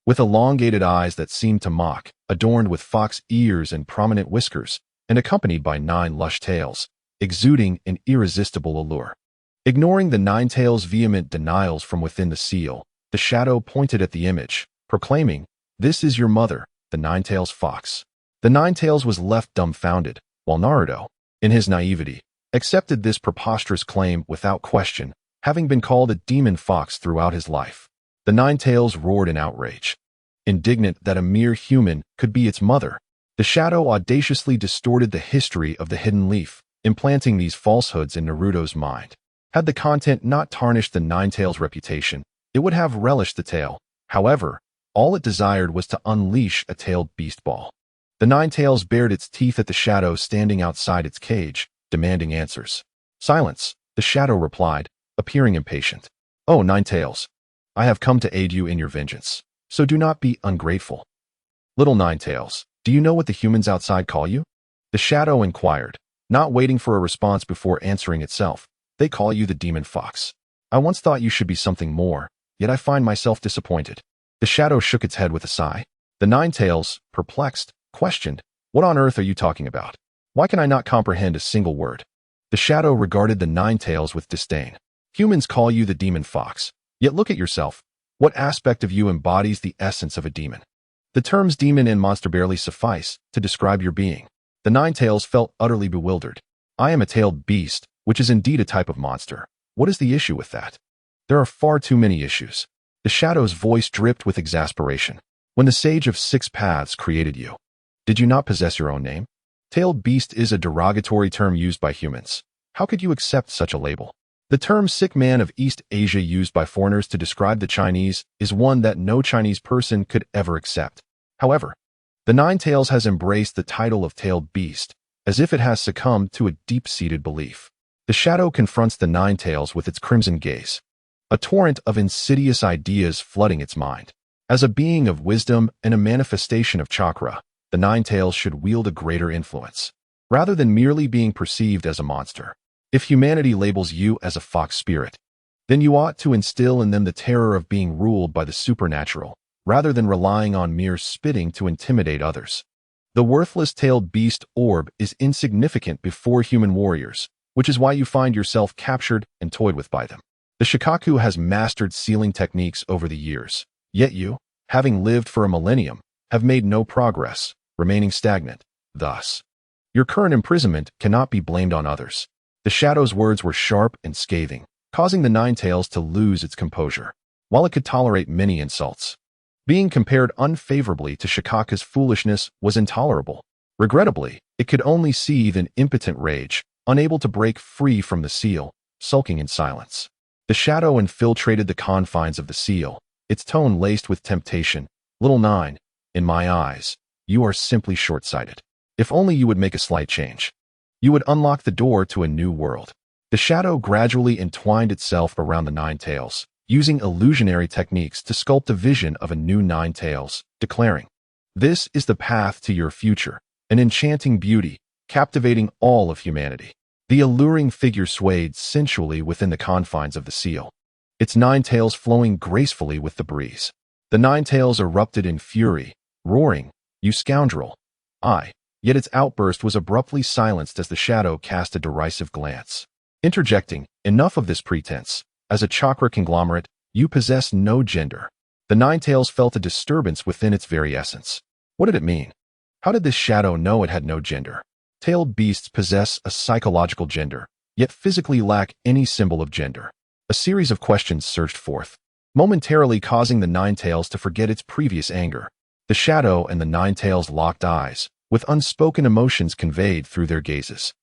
with elongated eyes that seemed to mock, adorned with fox ears and prominent whiskers, and accompanied by 9 lush tails, exuding an irresistible allure. Ignoring the Nine-Tails' vehement denials from within the seal, the Shadow pointed at the image, proclaiming, "This is your mother, the Nine-Tails fox." The Nine-Tails was left dumbfounded, while Naruto, in his naivety, accepted this preposterous claim without question, having been called a demon fox throughout his life. The Nine-Tails roared in outrage, indignant that a mere human could be its mother. The Shadow audaciously distorted the history of the Hidden Leaf, implanting these falsehoods in Naruto's mind. Had the content not tarnished the Nine-Tails' reputation, it would have relished the tale. However, all it desired was to unleash a tailed beast ball. The Nine-Tails bared its teeth at the Shadow standing outside its cage, demanding answers. "Silence," The shadow replied, appearing impatient. Oh, Nine Tails, I have come to aid you in your vengeance, so do not be ungrateful. Little Nine Tails, do you know what the humans outside call you? The shadow inquired, not waiting for a response before answering itself. They call you the demon fox. I once thought you should be something more, yet I find myself disappointed. The shadow shook its head with a sigh. The Nine Tails, perplexed, questioned, what on earth are you talking about? Why can I not comprehend a single word? The shadow regarded the Nine Tails with disdain. Humans call you the demon fox, yet look at yourself. What aspect of you embodies the essence of a demon? The terms demon and monster barely suffice to describe your being. The Nine Tails felt utterly bewildered. I am a tailed beast, which is indeed a type of monster. What is the issue with that? There are far too many issues. The shadow's voice dripped with exasperation. When the Sage of Six Paths created you, did you not possess your own name? Tailed beast is a derogatory term used by humans. How could you accept such a label? The term sick man of East Asia used by foreigners to describe the Chinese is one that no Chinese person could ever accept. However, the Nine Tails has embraced the title of tailed beast, as if it has succumbed to a deep-seated belief. The shadow confronts the Nine Tails with its crimson gaze, a torrent of insidious ideas flooding its mind. As a being of wisdom and a manifestation of chakra, the Nine Tails should wield a greater influence, rather than merely being perceived as a monster. If humanity labels you as a fox spirit, then you ought to instill in them the terror of being ruled by the supernatural, rather than relying on mere spitting to intimidate others. The worthless tailed beast orb is insignificant before human warriors, which is why you find yourself captured and toyed with by them. The Shikaku has mastered sealing techniques over the years, yet you, having lived for a millennium, have made no progress, remaining stagnant. Thus, your current imprisonment cannot be blamed on others. The shadow's words were sharp and scathing, causing the Nine Tails to lose its composure. While it could tolerate many insults, being compared unfavorably to Shikaku's foolishness was intolerable. Regrettably, it could only seethe in impotent rage, unable to break free from the seal, sulking in silence. The shadow infiltrated the confines of the seal, its tone laced with temptation. Little Nine, in my eyes, you are simply short-sighted. If only you would make a slight change, you would unlock the door to a new world. The shadow gradually entwined itself around the Nine Tails, using illusionary techniques to sculpt a vision of a new Nine Tails, declaring, "This is the path to your future, an enchanting beauty, captivating all of humanity." The alluring figure swayed sensually within the confines of the seal, its Nine Tails flowing gracefully with the breeze. The Nine Tails erupted in fury, roaring, "You scoundrel! Yet its outburst was abruptly silenced as the shadow cast a derisive glance, interjecting, "Enough of this pretense. As a chakra conglomerate, you possess no gender." The Nine Tails felt a disturbance within its very essence. What did it mean? How did this shadow know it had no gender? Tailed beasts possess a psychological gender, yet physically lack any symbol of gender. A series of questions surged forth, momentarily causing the Nine Tails to forget its previous anger. The shadow and the Nine Tails locked eyes, with unspoken emotions conveyed through their gazes.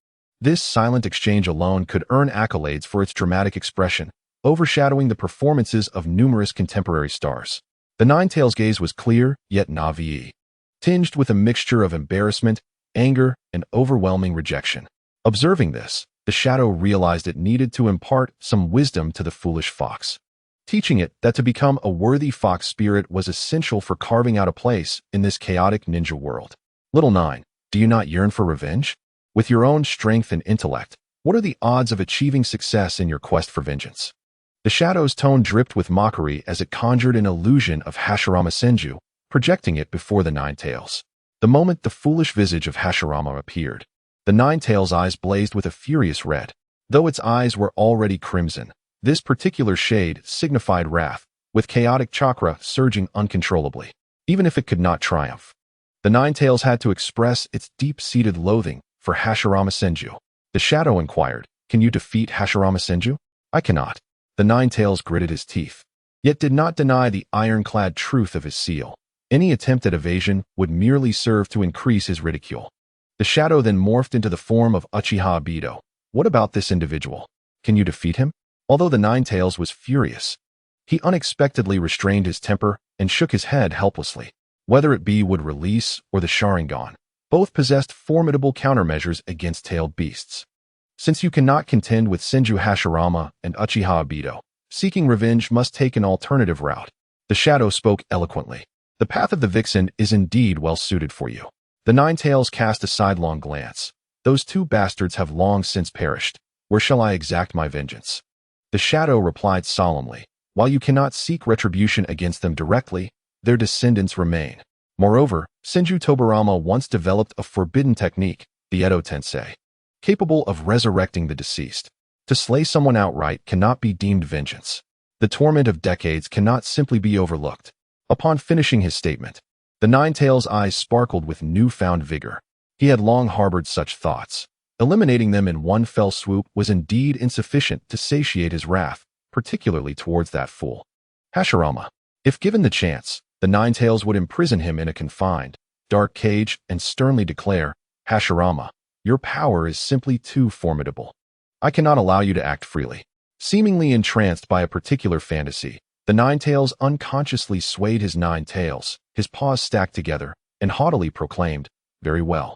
This silent exchange alone could earn accolades for its dramatic expression, overshadowing the performances of numerous contemporary stars. The Nine Tails' gaze was clear, yet naïve, tinged with a mixture of embarrassment, anger, and overwhelming rejection. Observing this, the shadow realized it needed to impart some wisdom to the foolish fox, teaching it that to become a worthy fox spirit was essential for carving out a place in this chaotic ninja world. Little Nine, do you not yearn for revenge? With your own strength and intellect, what are the odds of achieving success in your quest for vengeance? The shadow's tone dripped with mockery as it conjured an illusion of Hashirama Senju, projecting it before the Nine Tails. The moment the foolish visage of Hashirama appeared, the Nine Tails' eyes blazed with a furious red. Though its eyes were already crimson, this particular shade signified wrath, with chaotic chakra surging uncontrollably. Even if it could not triumph, the Nine Tails had to express its deep-seated loathing for Hashirama Senju. The shadow inquired, "Can you defeat Hashirama Senju?" "I cannot." The Nine Tails gritted his teeth, yet did not deny the ironclad truth of his seal. Any attempt at evasion would merely serve to increase his ridicule. The shadow then morphed into the form of Uchiha Obito. "What about this individual? Can you defeat him?" Although the Nine Tails was furious, he unexpectedly restrained his temper and shook his head helplessly. Whether it be would release or the Sharingan, both possessed formidable countermeasures against tailed beasts. Since you cannot contend with Senju Hashirama and Uchiha Obito, seeking revenge must take an alternative route. The shadow spoke eloquently. The path of the vixen is indeed well suited for you. The Nine Tails cast a sidelong glance. Those two bastards have long since perished. Where shall I exact my vengeance? The shadow replied solemnly. While you cannot seek retribution against them directly, their descendants remain. Moreover, Senju Tobarama once developed a forbidden technique, the Edo Tensei, capable of resurrecting the deceased. To slay someone outright cannot be deemed vengeance. The torment of decades cannot simply be overlooked. Upon finishing his statement, the Nine Tails' eyes sparkled with newfound vigor. He had long harbored such thoughts. Eliminating them in one fell swoop was indeed insufficient to satiate his wrath, particularly towards that fool, Hashirama. If given the chance, the Nine Tails would imprison him in a confined, dark cage and sternly declare, Hashirama, your power is simply too formidable. I cannot allow you to act freely. Seemingly entranced by a particular fantasy, the Nine Tails unconsciously swayed his nine tails, his paws stacked together, and haughtily proclaimed, very well.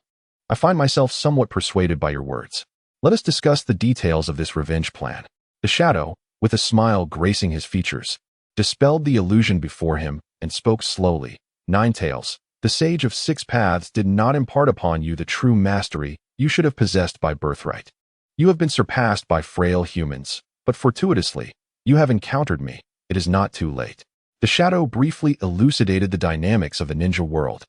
I find myself somewhat persuaded by your words. Let us discuss the details of this revenge plan. The shadow, with a smile gracing his features, dispelled the illusion before him and spoke slowly. Nine Tails, the sage of six paths did not impart upon you the true mastery you should have possessed by birthright. You have been surpassed by frail humans, but fortuitously, you have encountered me. It is not too late. The shadow briefly elucidated the dynamics of the ninja world,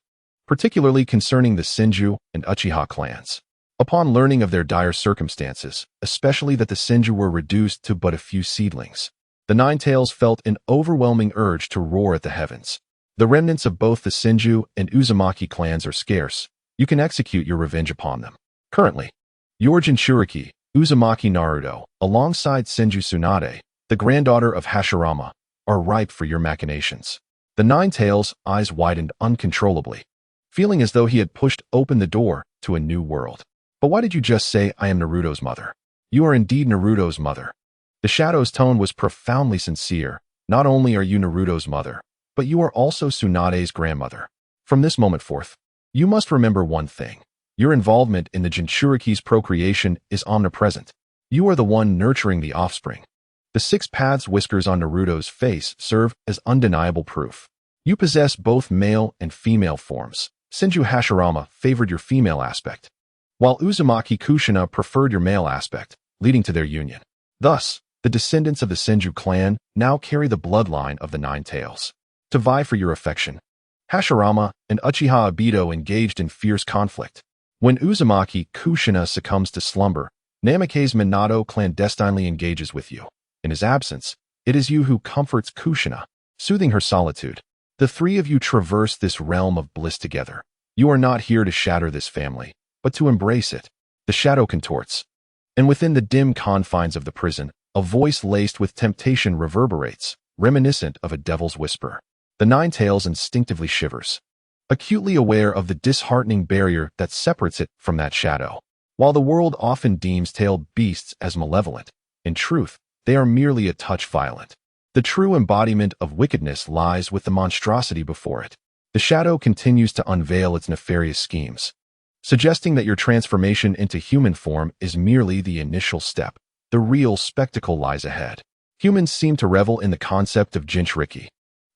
particularly concerning the Senju and Uchiha clans. Upon learning of their dire circumstances, especially that the Senju were reduced to but a few seedlings, the Nine Tails felt an overwhelming urge to roar at the heavens. The remnants of both the Senju and Uzumaki clans are scarce. You can execute your revenge upon them. Currently, your Jinchuriki, Uzumaki Naruto, alongside Senju Tsunade, the granddaughter of Hashirama, are ripe for your machinations. The Nine Tails' eyes widened uncontrollably, feeling as though he had pushed open the door to a new world. But why did you just say I am Naruto's mother? You are indeed Naruto's mother. The shadow's tone was profoundly sincere. Not only are you Naruto's mother, but you are also Tsunade's grandmother. From this moment forth, you must remember one thing. Your involvement in the Jinchuriki's procreation is omnipresent. You are the one nurturing the offspring. The six paths whiskers on Naruto's face serve as undeniable proof. You possess both male and female forms. Senju Hashirama favored your female aspect, while Uzumaki Kushina preferred your male aspect, leading to their union. Thus, the descendants of the Senju clan now carry the bloodline of the Nine Tails. To vie for your affection, Hashirama and Uchiha Obito engaged in fierce conflict. When Uzumaki Kushina succumbs to slumber, Namake's Minato clandestinely engages with you. In his absence, it is you who comforts Kushina, soothing her solitude. The three of you traverse this realm of bliss together. You are not here to shatter this family, but to embrace it. The shadow contorts, and within the dim confines of the prison, a voice laced with temptation reverberates, reminiscent of a devil's whisper. The Nine Tails instinctively shivers, acutely aware of the disheartening barrier that separates it from that shadow. While the world often deems tailed beasts as malevolent, in truth, they are merely a touch violent. The true embodiment of wickedness lies with the monstrosity before it. The shadow continues to unveil its nefarious schemes, suggesting that your transformation into human form is merely the initial step. The real spectacle lies ahead. Humans seem to revel in the concept of Jinchuriki.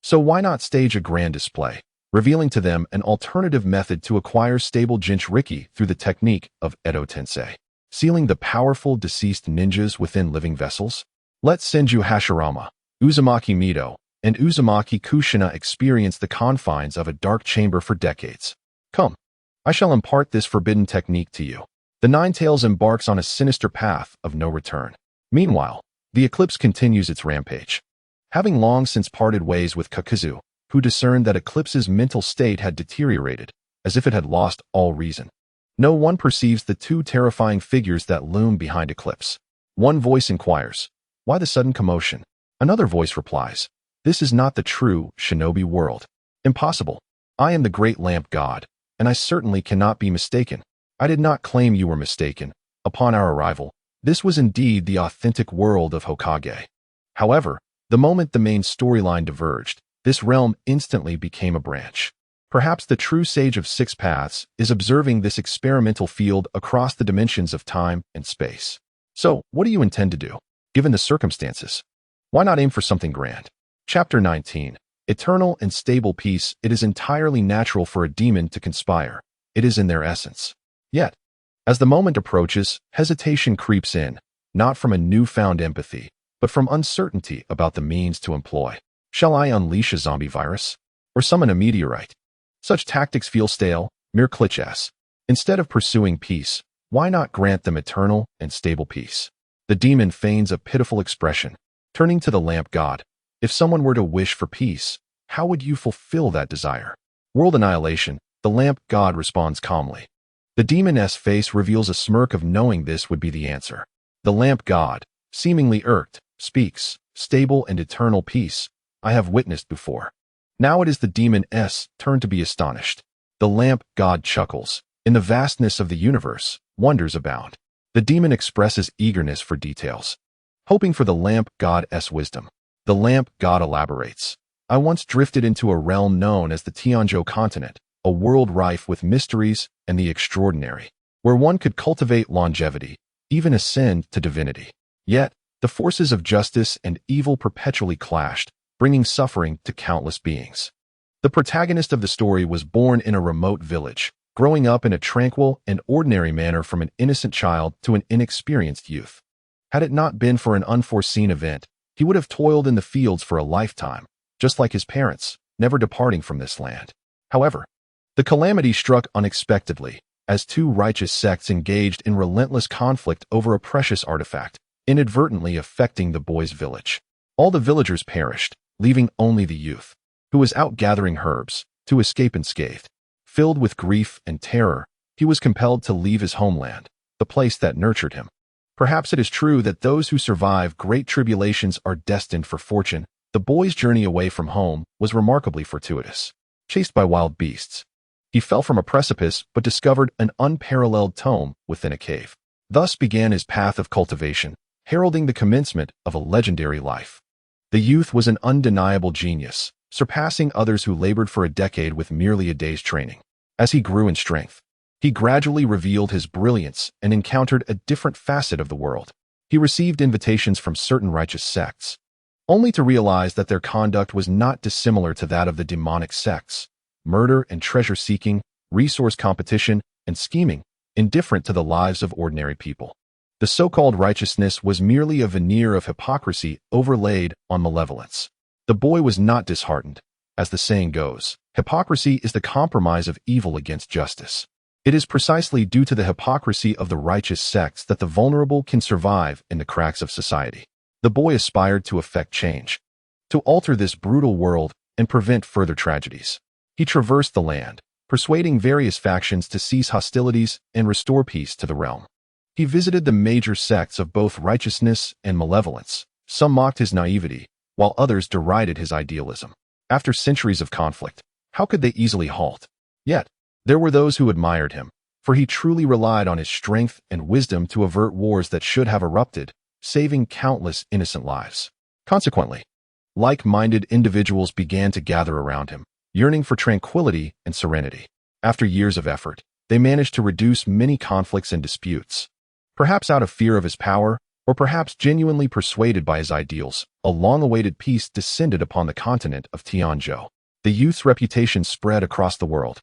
So why not stage a grand display, revealing to them an alternative method to acquire stable Jinchuriki through the technique of Edo Tensei, sealing the powerful deceased ninjas within living vessels? Let Senju Hashirama, Uzumaki Mido, and Uzumaki Kushina experience the confines of a dark chamber for decades. Come, I shall impart this forbidden technique to you. The Nine Tails embarks on a sinister path of no return. Meanwhile, the eclipse continues its rampage. Having long since parted ways with Kakuzu, who discerned that Eclipse's mental state had deteriorated, as if it had lost all reason, no one perceives the two terrifying figures that loom behind Eclipse. One voice inquires, why the sudden commotion? Another voice replies, this is not the true shinobi world. Impossible. I am the great lamp god, and I certainly cannot be mistaken. I did not claim you were mistaken. Upon our arrival, this was indeed the authentic world of Hokage. However, the moment the main storyline diverged, this realm instantly became a branch. Perhaps the true sage of six paths is observing this experimental field across the dimensions of time and space. So, what do you intend to do, given the circumstances? Why not aim for something grand? Chapter 19. Eternal and stable peace. It is entirely natural for a demon to conspire. It is in their essence. Yet, as the moment approaches, hesitation creeps in, not from a newfound empathy, but from uncertainty about the means to employ. Shall I unleash a zombie virus? Or summon a meteorite? Such tactics feel stale, mere clichés. Instead of pursuing peace, why not grant them eternal and stable peace? The demon feigns a pitiful expression, turning to the lamp god. If someone were to wish for peace, how would you fulfill that desire? World annihilation, the lamp god responds calmly. The demon's face reveals a smirk of knowing this would be the answer. The lamp god, seemingly irked, speaks, stable and eternal peace, I have witnessed before. Now it is the demon's turn to be astonished. The lamp god chuckles. In the vastness of the universe, wonders abound. The demon expresses eagerness for details, hoping for the lamp god's wisdom. The lamp god elaborates. I once drifted into a realm known as the Tianzhou continent, a world rife with mysteries and the extraordinary, where one could cultivate longevity, even ascend to divinity. Yet, the forces of justice and evil perpetually clashed, bringing suffering to countless beings. The protagonist of the story was born in a remote village, growing up in a tranquil and ordinary manner from an innocent child to an inexperienced youth. Had it not been for an unforeseen event, he would have toiled in the fields for a lifetime, just like his parents, never departing from this land. However, the calamity struck unexpectedly, as two righteous sects engaged in relentless conflict over a precious artifact, inadvertently affecting the boy's village. All the villagers perished, leaving only the youth, who was out gathering herbs, to escape unscathed. Filled with grief and terror, he was compelled to leave his homeland, the place that nurtured him. Perhaps it is true that those who survive great tribulations are destined for fortune. The boy's journey away from home was remarkably fortuitous. Chased by wild beasts, he fell from a precipice but discovered an unparalleled tome within a cave. Thus began his path of cultivation, heralding the commencement of a legendary life. The youth was an undeniable genius, surpassing others who labored for a decade with merely a day's training. As he grew in strength, he gradually revealed his brilliance and encountered a different facet of the world. He received invitations from certain righteous sects, only to realize that their conduct was not dissimilar to that of the demonic sects. Murder and treasure-seeking, resource competition, and scheming, indifferent to the lives of ordinary people. The so-called righteousness was merely a veneer of hypocrisy overlaid on malevolence. The boy was not disheartened. As the saying goes, hypocrisy is the compromise of evil against justice. It is precisely due to the hypocrisy of the righteous sects that the vulnerable can survive in the cracks of society. The boy aspired to effect change, to alter this brutal world and prevent further tragedies. He traversed the land, persuading various factions to cease hostilities and restore peace to the realm. He visited the major sects of both righteousness and malevolence. Some mocked his naivety, while others derided his idealism. After centuries of conflict, how could they easily halt? Yet, there were those who admired him, for he truly relied on his strength and wisdom to avert wars that should have erupted, saving countless innocent lives. Consequently, like-minded individuals began to gather around him, yearning for tranquility and serenity. After years of effort, they managed to reduce many conflicts and disputes. Perhaps out of fear of his power, or perhaps genuinely persuaded by his ideals, a long-awaited peace descended upon the continent of Tianzhou. The youth's reputation spread across the world.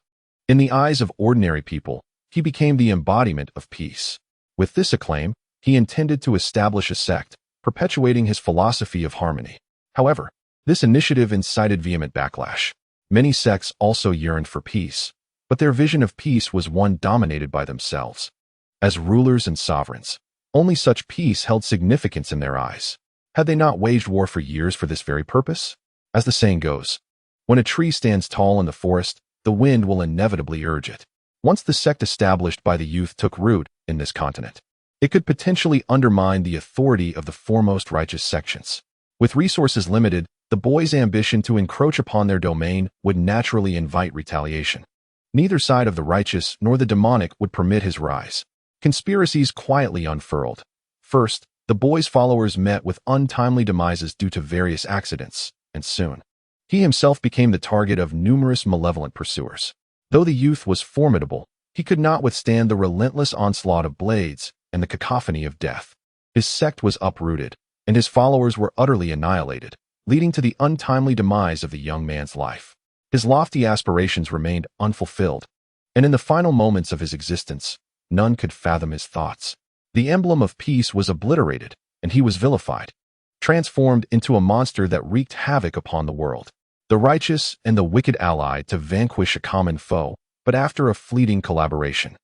In the eyes of ordinary people, he became the embodiment of peace. With this acclaim, he intended to establish a sect, perpetuating his philosophy of harmony. However, this initiative incited vehement backlash. Many sects also yearned for peace, but their vision of peace was one dominated by themselves. As rulers and sovereigns, only such peace held significance in their eyes. Had they not waged war for years for this very purpose? As the saying goes, when a tree stands tall in the forest, the wind will inevitably urge it. Once the sect established by the youth took root in this continent, it could potentially undermine the authority of the foremost righteous sections. With resources limited, the boy's ambition to encroach upon their domain would naturally invite retaliation. Neither side of the righteous nor the demonic would permit his rise. Conspiracies quietly unfurled. First, the boy's followers met with untimely demises due to various accidents, and soon, he himself became the target of numerous malevolent pursuers. Though the youth was formidable, he could not withstand the relentless onslaught of blades and the cacophony of death. His sect was uprooted, and his followers were utterly annihilated, leading to the untimely demise of the young man's life. His lofty aspirations remained unfulfilled, and in the final moments of his existence, none could fathom his thoughts. The emblem of peace was obliterated, and he was vilified, transformed into a monster that wreaked havoc upon the world. The righteous and the wicked allied to vanquish a common foe, but after a fleeting collaboration.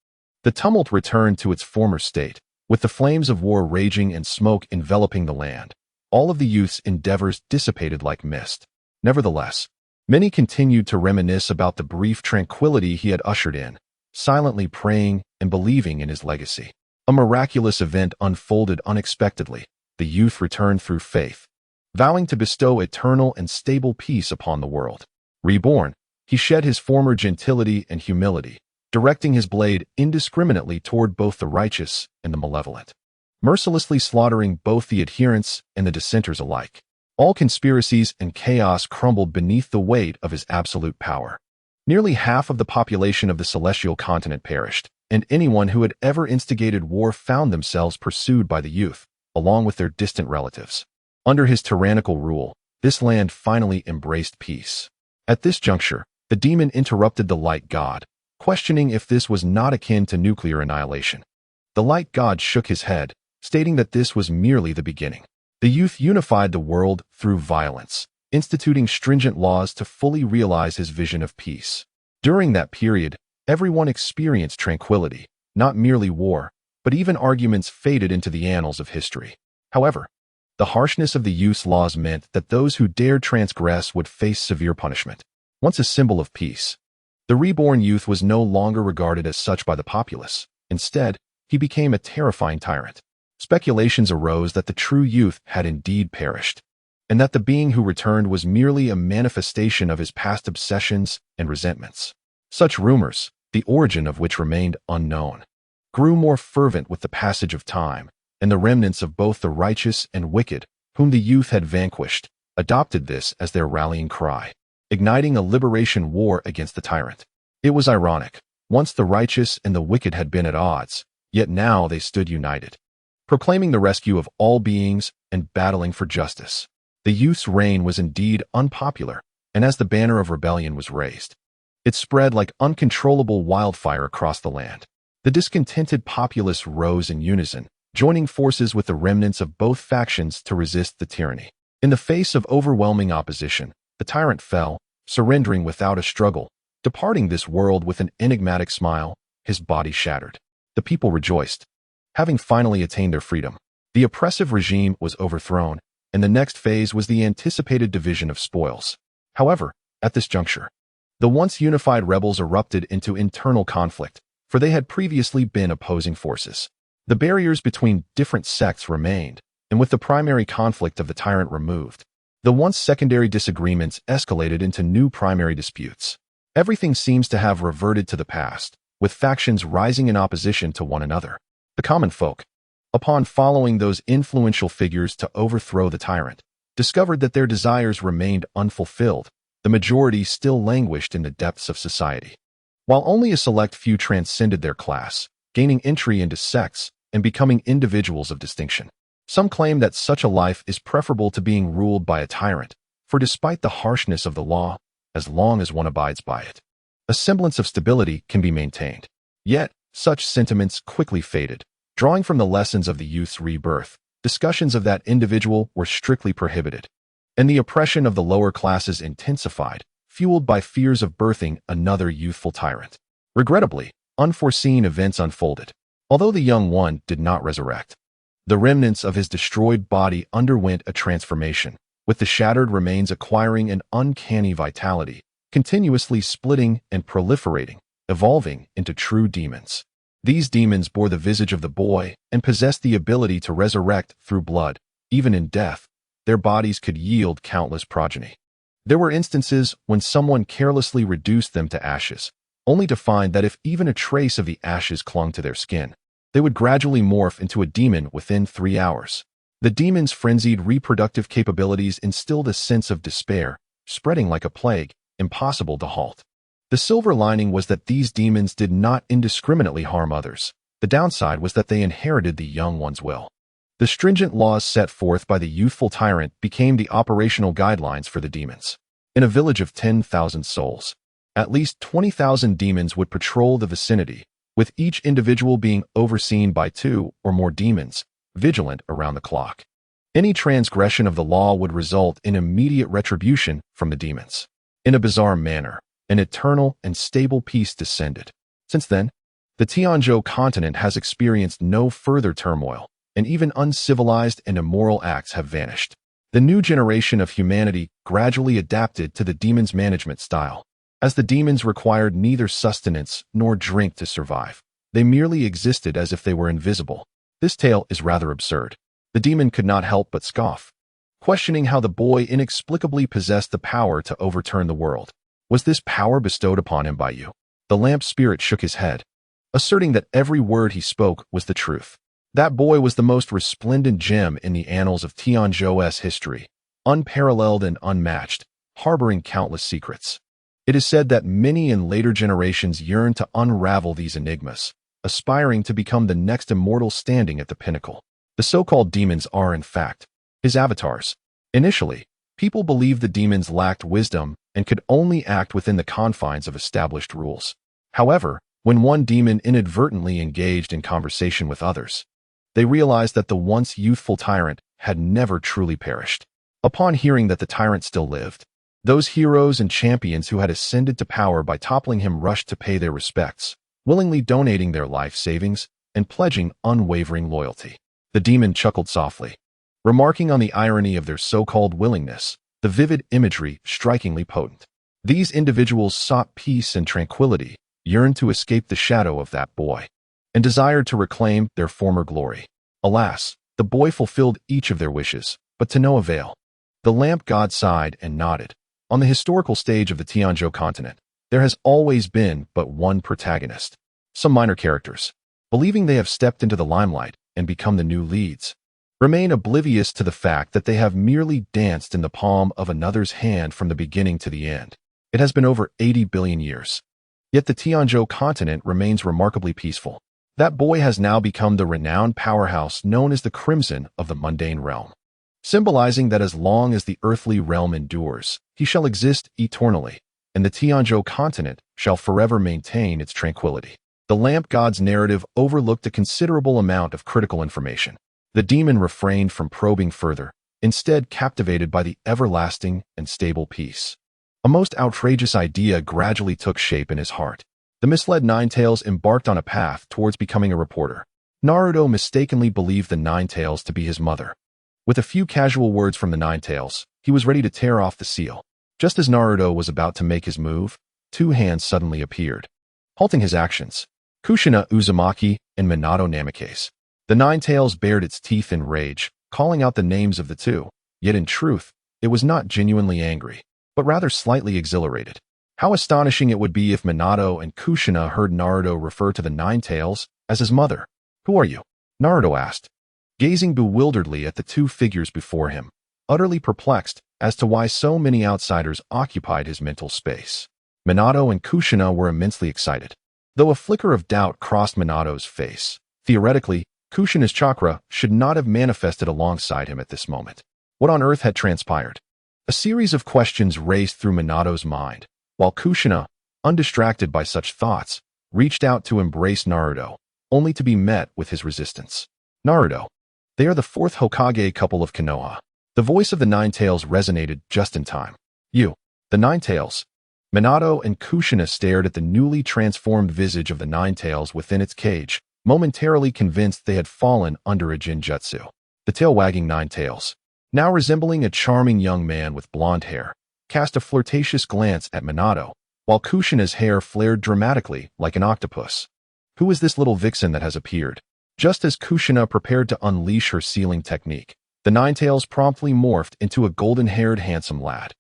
The tumult returned to its former state, with the flames of war raging and smoke enveloping the land. All of the youth's endeavors dissipated like mist. Nevertheless, many continued to reminisce about the brief tranquility he had ushered in, silently praying and believing in his legacy. A miraculous event unfolded unexpectedly. The youth returned through faith, vowing to bestow eternal and stable peace upon the world. Reborn, he shed his former gentility and humility, directing his blade indiscriminately toward both the righteous and the malevolent, mercilessly slaughtering both the adherents and the dissenters alike. All conspiracies and chaos crumbled beneath the weight of his absolute power. Nearly half of the population of the celestial continent perished, and anyone who had ever instigated war found themselves pursued by the youth, along with their distant relatives. Under his tyrannical rule, this land finally embraced peace. At this juncture, the demon interrupted the light god, questioning if this was not akin to nuclear annihilation. The light god shook his head, stating that this was merely the beginning. The youth unified the world through violence, instituting stringent laws to fully realize his vision of peace. During that period, everyone experienced tranquility, not merely war, but even arguments faded into the annals of history. However, the harshness of the youth's laws meant that those who dared transgress would face severe punishment. Once a symbol of peace, the reborn youth was no longer regarded as such by the populace. Instead, he became a terrifying tyrant. Speculations arose that the true youth had indeed perished, and that the being who returned was merely a manifestation of his past obsessions and resentments. Such rumors, the origin of which remained unknown, grew more fervent with the passage of time, and the remnants of both the righteous and wicked, whom the youth had vanquished, adopted this as their rallying cry, igniting a liberation war against the tyrant. It was ironic. Once the righteous and the wicked had been at odds, yet now they stood united, proclaiming the rescue of all beings and battling for justice. The youth's reign was indeed unpopular, and as the banner of rebellion was raised, it spread like uncontrollable wildfire across the land. The discontented populace rose in unison, joining forces with the remnants of both factions to resist the tyranny. In the face of overwhelming opposition, the tyrant fell, surrendering without a struggle, departing this world with an enigmatic smile, his body shattered. The people rejoiced, having finally attained their freedom. The oppressive regime was overthrown, and the next phase was the anticipated division of spoils. However, at this juncture, the once unified rebels erupted into internal conflict, for they had previously been opposing forces. The barriers between different sects remained, and with the primary conflict of the tyrant removed, the once secondary disagreements escalated into new primary disputes. Everything seems to have reverted to the past, with factions rising in opposition to one another. The common folk, upon following those influential figures to overthrow the tyrant, discovered that their desires remained unfulfilled. The majority still languished in the depths of society, while only a select few transcended their class, gaining entry into sects and becoming individuals of distinction. Some claim that such a life is preferable to being ruled by a tyrant, for despite the harshness of the law, as long as one abides by it, a semblance of stability can be maintained. Yet, such sentiments quickly faded. Drawing from the lessons of the youth's rebirth, discussions of that individual were strictly prohibited, and the oppression of the lower classes intensified, fueled by fears of birthing another youthful tyrant. Regrettably, unforeseen events unfolded. Although the young one did not resurrect, the remnants of his destroyed body underwent a transformation, with the shattered remains acquiring an uncanny vitality, continuously splitting and proliferating, evolving into true demons. These demons bore the visage of the boy and possessed the ability to resurrect through blood. Even in death, their bodies could yield countless progeny. There were instances when someone carelessly reduced them to ashes, only to find that if even a trace of the ashes clung to their skin, they would gradually morph into a demon within 3 hours. The demon's frenzied reproductive capabilities instilled a sense of despair, spreading like a plague, impossible to halt. The silver lining was that these demons did not indiscriminately harm others. The downside was that they inherited the young one's will. The stringent laws set forth by the youthful tyrant became the operational guidelines for the demons. In a village of 10,000 souls, at least 20,000 demons would patrol the vicinity, with each individual being overseen by 2 or more demons, vigilant around the clock. Any transgression of the law would result in immediate retribution from the demons. In a bizarre manner, an eternal and stable peace descended. Since then, the Tianzhou continent has experienced no further turmoil, and even uncivilized and immoral acts have vanished. The new generation of humanity gradually adapted to the demons' management style. As the demons required neither sustenance nor drink to survive, they merely existed as if they were invisible. This tale is rather absurd. The demon could not help but scoff, questioning how the boy inexplicably possessed the power to overturn the world. Was this power bestowed upon him by you? The lamp spirit shook his head, asserting that every word he spoke was the truth. That boy was the most resplendent gem in the annals of Tianzhou's history, unparalleled and unmatched, harboring countless secrets. It is said that many in later generations yearned to unravel these enigmas, aspiring to become the next immortal standing at the pinnacle. The so-called demons are, in fact, his avatars. Initially, people believed the demons lacked wisdom and could only act within the confines of established rules. However, when one demon inadvertently engaged in conversation with others, they realized that the once youthful tyrant had never truly perished. Upon hearing that the tyrant still lived, those heroes and champions who had ascended to power by toppling him rushed to pay their respects, willingly donating their life savings and pledging unwavering loyalty. The demon chuckled softly, remarking on the irony of their so-called willingness, the vivid imagery strikingly potent. These individuals sought peace and tranquility, yearned to escape the shadow of that boy, and desired to reclaim their former glory. Alas, the boy fulfilled each of their wishes, but to no avail. The lamp god sighed and nodded. On the historical stage of the Tianzhou continent, there has always been but one protagonist. Some minor characters, believing they have stepped into the limelight and become the new leads, remain oblivious to the fact that they have merely danced in the palm of another's hand from the beginning to the end. It has been over 80 billion years. Yet the Tianzhou continent remains remarkably peaceful. That boy has now become the renowned powerhouse known as the Crimson of the mundane realm, symbolizing that as long as the earthly realm endures, he shall exist eternally, and the Tianzhou continent shall forever maintain its tranquility. The lamp god's narrative overlooked a considerable amount of critical information. The demon refrained from probing further, instead captivated by the everlasting and stable peace. A most outrageous idea gradually took shape in his heart. The misled Ninetales embarked on a path towards becoming a reporter. Naruto mistakenly believed the Ninetales to be his mother. With a few casual words from the Ninetales, he was ready to tear off the seal. Just as Naruto was about to make his move, 2 hands suddenly appeared, halting his actions. Kushina Uzumaki and Minato Namikaze. The Ninetales bared its teeth in rage, calling out the names of the 2, yet in truth, it was not genuinely angry, but rather slightly exhilarated. How astonishing it would be if Minato and Kushina heard Naruto refer to the Ninetales as his mother. "Who are you?" Naruto asked, gazing bewilderedly at the 2 figures before him, utterly perplexed as to why so many outsiders occupied his mental space. Minato and Kushina were immensely excited, though a flicker of doubt crossed Minato's face. Theoretically, Kushina's chakra should not have manifested alongside him at this moment. What on earth had transpired? A series of questions raced through Minato's mind, while Kushina, undistracted by such thoughts, reached out to embrace Naruto, only to be met with his resistance. "Naruto, they are the 4th Hokage couple of Konoha." The voice of the Ninetales resonated just in time. "You, the Ninetales." Minato and Kushina stared at the newly transformed visage of the Ninetales within its cage, momentarily convinced they had fallen under a Jinjutsu. The tail-wagging Ninetales, now resembling a charming young man with blonde hair, cast a flirtatious glance at Minato, while Kushina's hair flared dramatically like an octopus. Who is this little vixen that has appeared? Just as Kushina prepared to unleash her sealing technique, the Ninetales promptly morphed into a golden-haired handsome lad,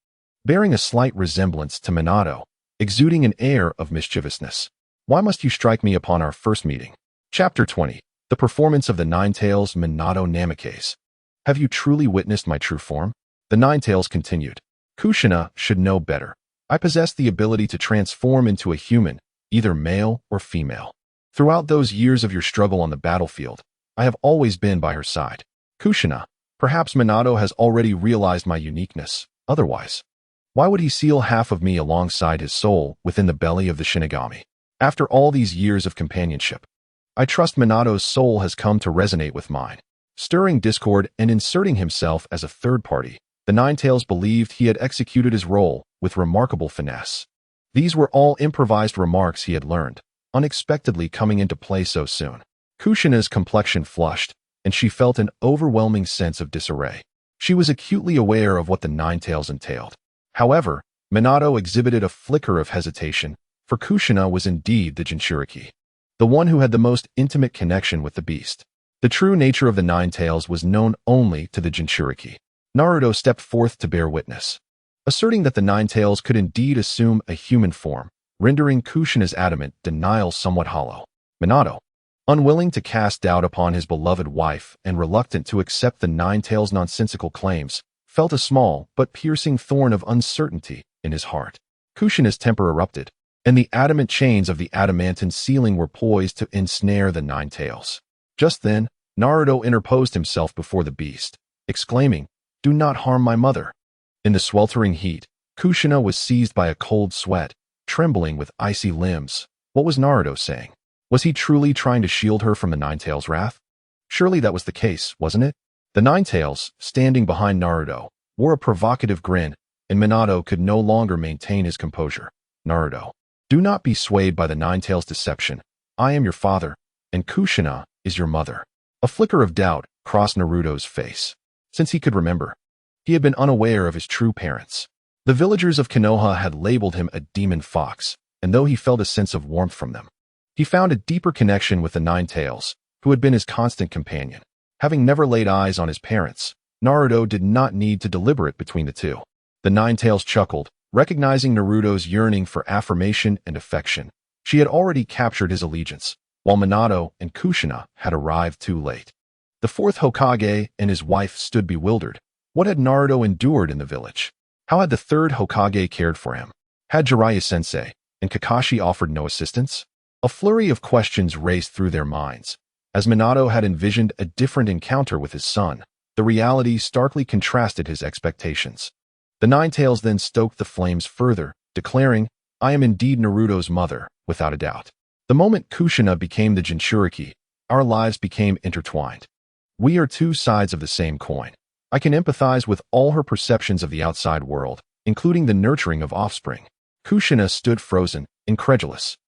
bearing a slight resemblance to Minato, exuding an air of mischievousness. "Why must you strike me upon our first meeting?" Chapter 20. The performance of the Ninetales Minato Namikaze. "Have you truly witnessed my true form?" The Ninetales continued. "Kushina should know better. I possess the ability to transform into a human, either male or female. Throughout those years of your struggle on the battlefield, I have always been by her side. Kushina, perhaps Minato has already realized my uniqueness. Otherwise, why would he seal half of me alongside his soul within the belly of the Shinigami? After all these years of companionship, I trust Minato's soul has come to resonate with mine. Stirring discord and inserting himself as a third party, the Ninetales believed he had executed his role with remarkable finesse. These were all improvised remarks he had learned, unexpectedly coming into play so soon. Kushina's complexion flushed, and she felt an overwhelming sense of disarray. She was acutely aware of what the Ninetales entailed. However, Minato exhibited a flicker of hesitation, for Kushina was indeed the Jinchuriki, the one who had the most intimate connection with the beast. The true nature of the Ninetales was known only to the Jinchuriki. Naruto stepped forth to bear witness, asserting that the Ninetales could indeed assume a human form, rendering Kushina's adamant denial somewhat hollow. Minato, unwilling to cast doubt upon his beloved wife and reluctant to accept the Ninetales' nonsensical claims, felt a small but piercing thorn of uncertainty in his heart. Kushina's temper erupted, and the adamant chains of the adamantine ceiling were poised to ensnare the Ninetales. Just then, Naruto interposed himself before the beast, exclaiming, "Do not harm my mother." In the sweltering heat, Kushina was seized by a cold sweat, trembling with icy limbs. What was Naruto saying? Was he truly trying to shield her from the Ninetales' wrath? Surely that was the case, wasn't it? The Ninetales, standing behind Naruto, wore a provocative grin, and Minato could no longer maintain his composure. "Naruto, do not be swayed by the Ninetales' deception. I am your father, and Kushina is your mother." A flicker of doubt crossed Naruto's face. Since he could remember, he had been unaware of his true parents. The villagers of Konoha had labeled him a demon fox, and though he felt a sense of warmth from them, he found a deeper connection with the Ninetales, who had been his constant companion. Having never laid eyes on his parents, Naruto did not need to deliberate between the two. The Ninetales chuckled, recognizing Naruto's yearning for affirmation and affection. She had already captured his allegiance, while Minato and Kushina had arrived too late. The fourth Hokage and his wife stood bewildered. What had Naruto endured in the village? How had the third Hokage cared for him? Had Jiraiya-sensei and Kakashi offered no assistance? A flurry of questions raced through their minds. As Minato had envisioned a different encounter with his son, the reality starkly contrasted his expectations. The Ninetales then stoked the flames further, declaring, "I am indeed Naruto's mother, without a doubt." The moment Kushina became the Jinchuriki, our lives became intertwined. We are two sides of the same coin. I can empathize with all her perceptions of the outside world, including the nurturing of offspring. Kushina stood frozen, incredulous.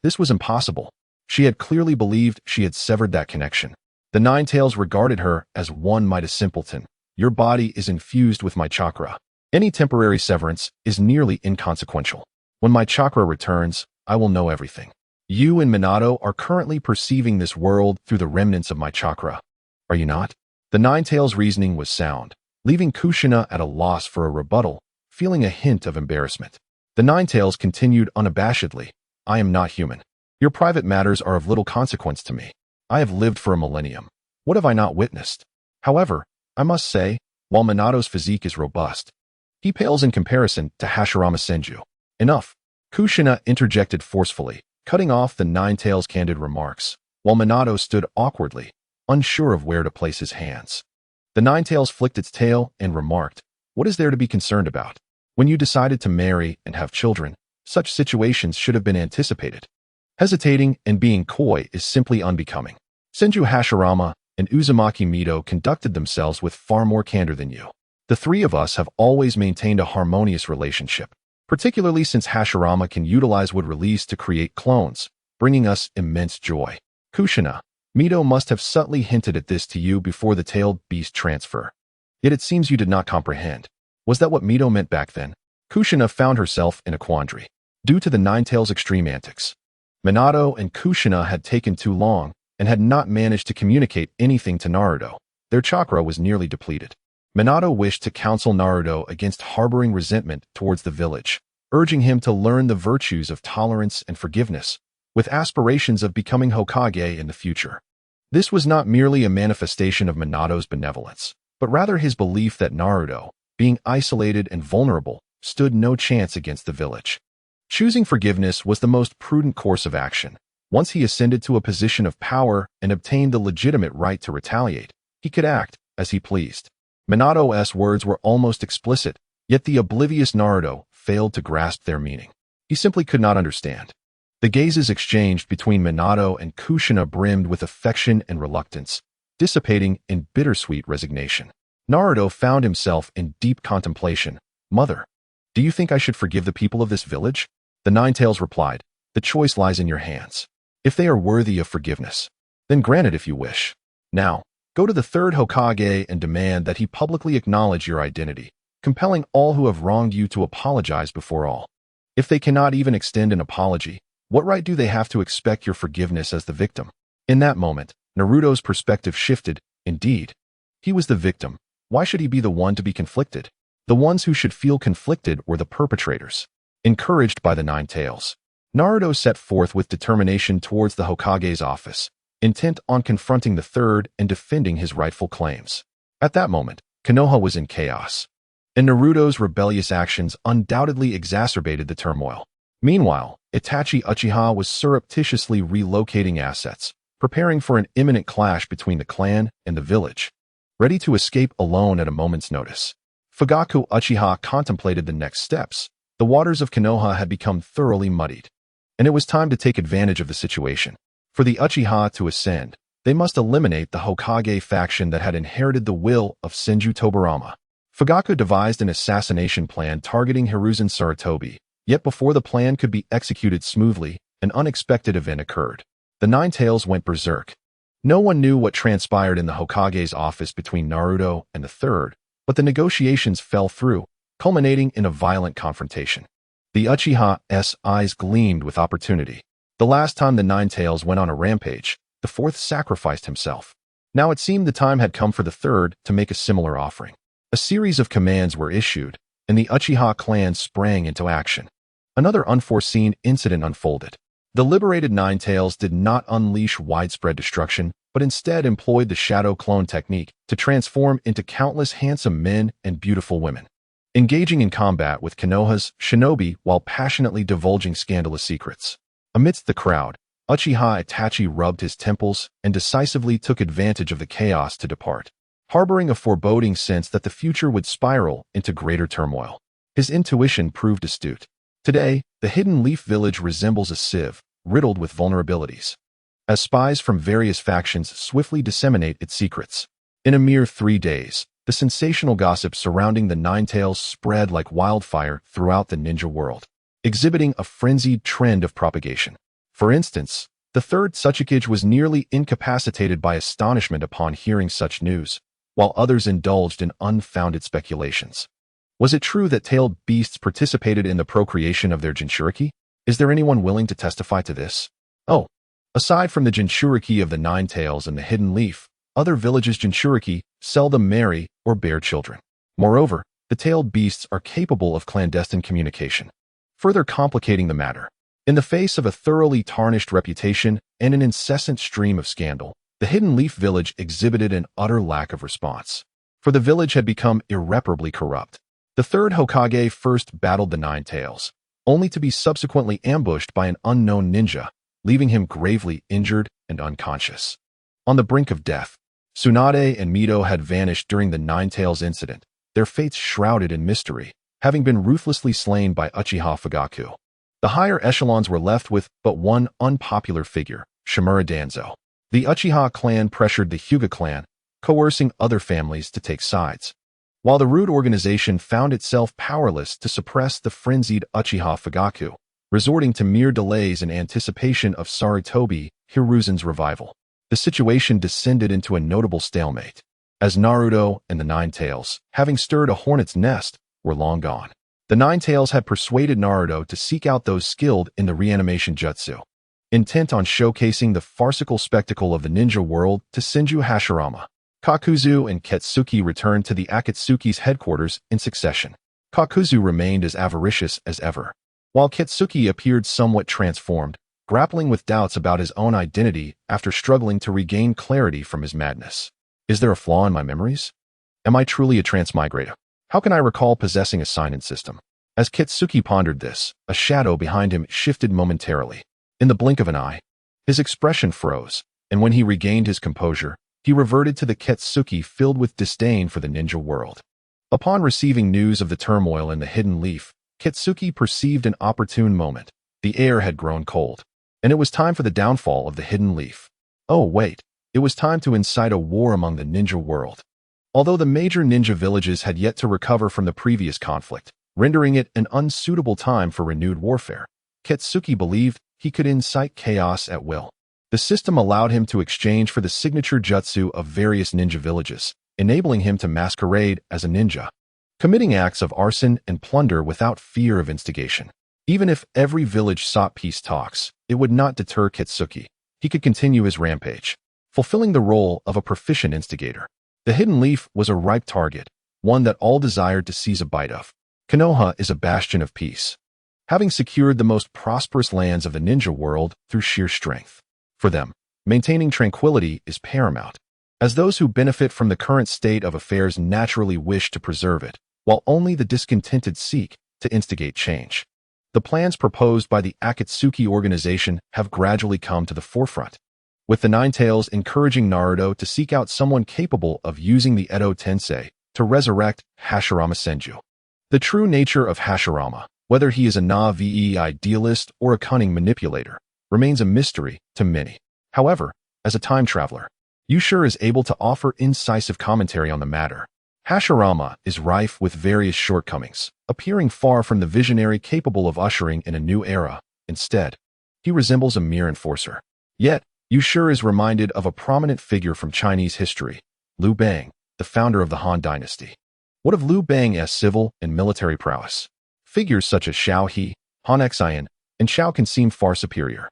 This was impossible. She had clearly believed she had severed that connection. The Ninetales regarded her as one might a simpleton. "Your body is infused with my chakra. Any temporary severance is nearly inconsequential. When my chakra returns, I will know everything. You and Minato are currently perceiving this world through the remnants of my chakra. Are you not?" The Ninetales' reasoning was sound, leaving Kushina at a loss for a rebuttal, feeling a hint of embarrassment. The Ninetales continued unabashedly, "I am not human. Your private matters are of little consequence to me. I have lived for a millennium. What have I not witnessed? However, I must say, while Minato's physique is robust, he pales in comparison to Hashirama Senju." "Enough," Kushina interjected forcefully, cutting off the Ninetales' candid remarks, while Minato stood awkwardly, unsure of where to place his hands. The Ninetales flicked its tail and remarked, "What is there to be concerned about? When you decided to marry and have children, such situations should have been anticipated. Hesitating and being coy is simply unbecoming. Senju Hashirama and Uzumaki Mito conducted themselves with far more candor than you. The three of us have always maintained a harmonious relationship, particularly since Hashirama can utilize wood release to create clones, bringing us immense joy. Kushina, Mito must have subtly hinted at this to you before the tailed beast transfer. Yet it seems you did not comprehend. Was that what Mito meant back then?" Kushina found herself in a quandary, due to the Ninetales' extreme antics. Minato and Kushina had taken too long and had not managed to communicate anything to Naruto. Their chakra was nearly depleted. Minato wished to counsel Naruto against harboring resentment towards the village, urging him to learn the virtues of tolerance and forgiveness, with aspirations of becoming Hokage in the future. This was not merely a manifestation of Minato's benevolence, but rather his belief that Naruto, being isolated and vulnerable, stood no chance against the village. Choosing forgiveness was the most prudent course of action. Once he ascended to a position of power and obtained the legitimate right to retaliate, he could act as he pleased. Minato's words were almost explicit, yet the oblivious Naruto failed to grasp their meaning. He simply could not understand. The gazes exchanged between Minato and Kushina brimmed with affection and reluctance, dissipating in bittersweet resignation. Naruto found himself in deep contemplation. "Mother, do you think I should forgive the people of this village?" The Ninetales replied, "The choice lies in your hands. If they are worthy of forgiveness, then grant it if you wish. Now, go to the third Hokage and demand that he publicly acknowledge your identity, compelling all who have wronged you to apologize before all. If they cannot even extend an apology, what right do they have to expect your forgiveness as the victim?" In that moment, Naruto's perspective shifted. Indeed, he was the victim. Why should he be the one to be conflicted? The ones who should feel conflicted were the perpetrators. Encouraged by the Ninetales, Naruto set forth with determination towards the Hokage's office, intent on confronting the third and defending his rightful claims. At that moment, Konoha was in chaos, and Naruto's rebellious actions undoubtedly exacerbated the turmoil. Meanwhile, Itachi Uchiha was surreptitiously relocating assets, preparing for an imminent clash between the clan and the village, ready to escape alone at a moment's notice. Fugaku Uchiha contemplated the next steps. The waters of Konoha had become thoroughly muddied, and it was time to take advantage of the situation. For the Uchiha to ascend, they must eliminate the Hokage faction that had inherited the will of Senju Tobirama. Fugaku devised an assassination plan targeting Hiruzen Sarutobi, yet before the plan could be executed smoothly, an unexpected event occurred. The Ninetales went berserk. No one knew what transpired in the Hokage's office between Naruto and the third, but the negotiations fell through, culminating in a violent confrontation. The Uchiha's eyes gleamed with opportunity. The last time the Ninetales went on a rampage, the fourth sacrificed himself. Now it seemed the time had come for the third to make a similar offering. A series of commands were issued, and the Uchiha clan sprang into action. Another unforeseen incident unfolded. The liberated Ninetales did not unleash widespread destruction, but instead employed the shadow clone technique to transform into countless handsome men and beautiful women, engaging in combat with Konoha's shinobi while passionately divulging scandalous secrets. Amidst the crowd, Uchiha Itachi rubbed his temples and decisively took advantage of the chaos to depart, harboring a foreboding sense that the future would spiral into greater turmoil. His intuition proved astute. Today, the Hidden Leaf Village resembles a sieve, riddled with vulnerabilities, as spies from various factions swiftly disseminate its secrets. In a mere 3 days, the sensational gossip surrounding the Ninetales spread like wildfire throughout the ninja world, exhibiting a frenzied trend of propagation. For instance, the third Sasuke was nearly incapacitated by astonishment upon hearing such news, while others indulged in unfounded speculations. Was it true that tailed beasts participated in the procreation of their Jinchuriki? Is there anyone willing to testify to this? Oh, aside from the Jinchuriki of the Ninetales and the Hidden Leaf, other villages' Jinchuriki seldom marry or bear children. Moreover, the tailed beasts are capable of clandestine communication, further complicating the matter. In the face of a thoroughly tarnished reputation and an incessant stream of scandal, the Hidden Leaf Village exhibited an utter lack of response, for the village had become irreparably corrupt. The third Hokage first battled the Ninetales, only to be subsequently ambushed by an unknown ninja, leaving him gravely injured and unconscious. On the brink of death, Tsunade and Mito had vanished during the Ninetales incident, their fates shrouded in mystery, having been ruthlessly slain by Uchiha Fugaku. The higher echelons were left with but one unpopular figure, Shimura Danzo. The Uchiha clan pressured the Hyuga clan, coercing other families to take sides, while the Root organization found itself powerless to suppress the frenzied Uchiha Fugaku, resorting to mere delays in anticipation of Sarutobi Hiruzen's revival. The situation descended into a notable stalemate, as Naruto and the Ninetales, having stirred a hornet's nest, were long gone. The Ninetales had persuaded Naruto to seek out those skilled in the reanimation jutsu, intent on showcasing the farcical spectacle of the ninja world to Senju Hashirama. Kakuzu and Ketsuki returned to the Akatsuki's headquarters in succession. Kakuzu remained as avaricious as ever, while Ketsuki appeared somewhat transformed, grappling with doubts about his own identity after struggling to regain clarity from his madness. Is there a flaw in my memories? Am I truly a transmigrator? How can I recall possessing a sign-in system? As Ketsuki pondered this, a shadow behind him shifted momentarily. In the blink of an eye, his expression froze, and when he regained his composure, he reverted to the Ketsuki filled with disdain for the ninja world. Upon receiving news of the turmoil in the Hidden Leaf, Ketsuki perceived an opportune moment. The air had grown cold, and it was time for the downfall of the Hidden Leaf. Oh, wait, it was time to incite a war among the ninja world. Although the major ninja villages had yet to recover from the previous conflict, rendering it an unsuitable time for renewed warfare, Ketsuki believed he could incite chaos at will. The system allowed him to exchange for the signature jutsu of various ninja villages, enabling him to masquerade as a ninja, committing acts of arson and plunder without fear of instigation. Even if every village sought peace talks, it would not deter Ketsuki. He could continue his rampage, fulfilling the role of a proficient instigator. The Hidden Leaf was a ripe target, one that all desired to seize a bite of. Konoha is a bastion of peace, having secured the most prosperous lands of the ninja world through sheer strength. For them, maintaining tranquility is paramount, as those who benefit from the current state of affairs naturally wish to preserve it, while only the discontented seek to instigate change. The plans proposed by the Akatsuki organization have gradually come to the forefront, with the Nine Tails encouraging Naruto to seek out someone capable of using the Edo Tensei to resurrect Hashirama Senju. The true nature of Hashirama, whether he is a Na'vi idealist or a cunning manipulator, remains a mystery to many. However, as a time traveler, Uchiha is able to offer incisive commentary on the matter. Hashirama is rife with various shortcomings, appearing far from the visionary capable of ushering in a new era. Instead, he resembles a mere enforcer. Yet, Uchiha is reminded of a prominent figure from Chinese history, Liu Bang, the founder of the Han Dynasty. What of Liu Bang's civil and military prowess? Figures such as Xiao He, Han Xian, and Xiao can seem far superior.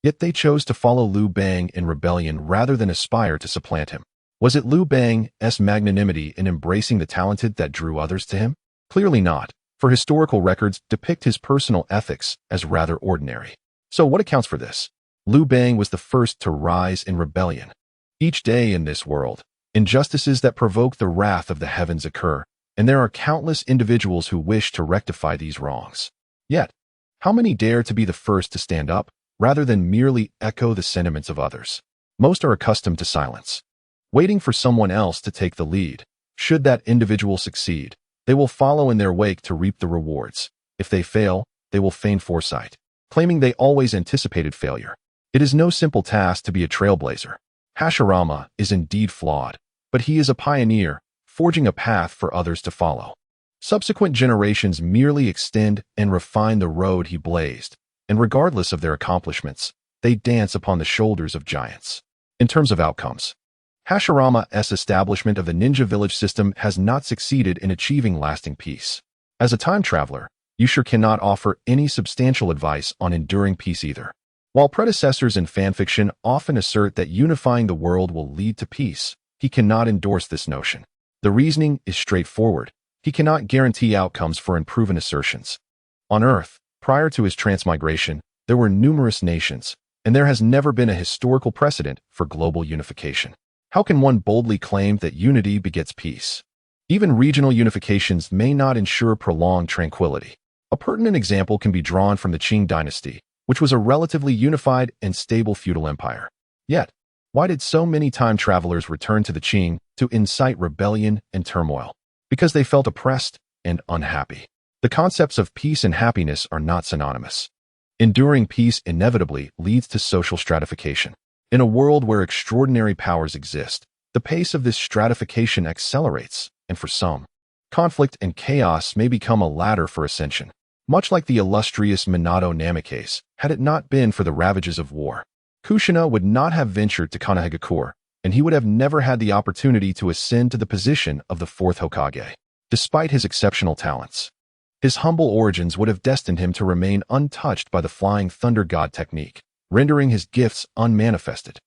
Yet they chose to follow Liu Bang in rebellion rather than aspire to supplant him. Was it Liu Bang's magnanimity in embracing the talented that drew others to him? Clearly not, for historical records depict his personal ethics as rather ordinary. So what accounts for this? Liu Bang was the first to rise in rebellion. Each day in this world, injustices that provoke the wrath of the heavens occur, and there are countless individuals who wish to rectify these wrongs. Yet, how many dare to be the first to stand up, rather than merely echo the sentiments of others? Most are accustomed to silence, waiting for someone else to take the lead. Should that individual succeed, they will follow in their wake to reap the rewards. If they fail, they will feign foresight, claiming they always anticipated failure. It is no simple task to be a trailblazer. Hashirama is indeed flawed, but he is a pioneer, forging a path for others to follow. Subsequent generations merely extend and refine the road he blazed, and regardless of their accomplishments, they dance upon the shoulders of giants. In terms of outcomes, Hashirama's establishment of the ninja village system has not succeeded in achieving lasting peace. As a time traveler, Uchiha cannot offer any substantial advice on enduring peace either. While predecessors in fanfiction often assert that unifying the world will lead to peace, he cannot endorse this notion. The reasoning is straightforward. He cannot guarantee outcomes for unproven assertions. On Earth, prior to his transmigration, there were numerous nations, and there has never been a historical precedent for global unification. How can one boldly claim that unity begets peace? Even regional unifications may not ensure prolonged tranquility. A pertinent example can be drawn from the Qing dynasty, which was a relatively unified and stable feudal empire. Yet, why did so many time travelers return to the Qing to incite rebellion and turmoil? Because they felt oppressed and unhappy. The concepts of peace and happiness are not synonymous. Enduring peace inevitably leads to social stratification. In a world where extraordinary powers exist, the pace of this stratification accelerates, and for some, conflict and chaos may become a ladder for ascension. Much like the illustrious Minato Namikaze, had it not been for the ravages of war, Kushina would not have ventured to Konohagakure, and he would have never had the opportunity to ascend to the position of the fourth Hokage. Despite his exceptional talents, his humble origins would have destined him to remain untouched by the flying thunder god technique, rendering his gifts unmanifested.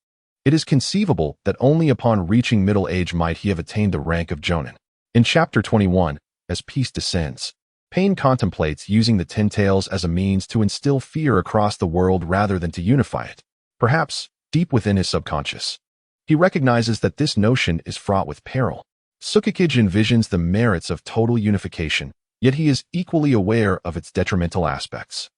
It is conceivable that only upon reaching middle age might he have attained the rank of Jonin. In Chapter 21, as peace descends, Pain contemplates using the Ten Tails as a means to instill fear across the world rather than to unify it. Perhaps, deep within his subconscious, he recognizes that this notion is fraught with peril. Sukikage envisions the merits of total unification, yet he is equally aware of its detrimental aspects.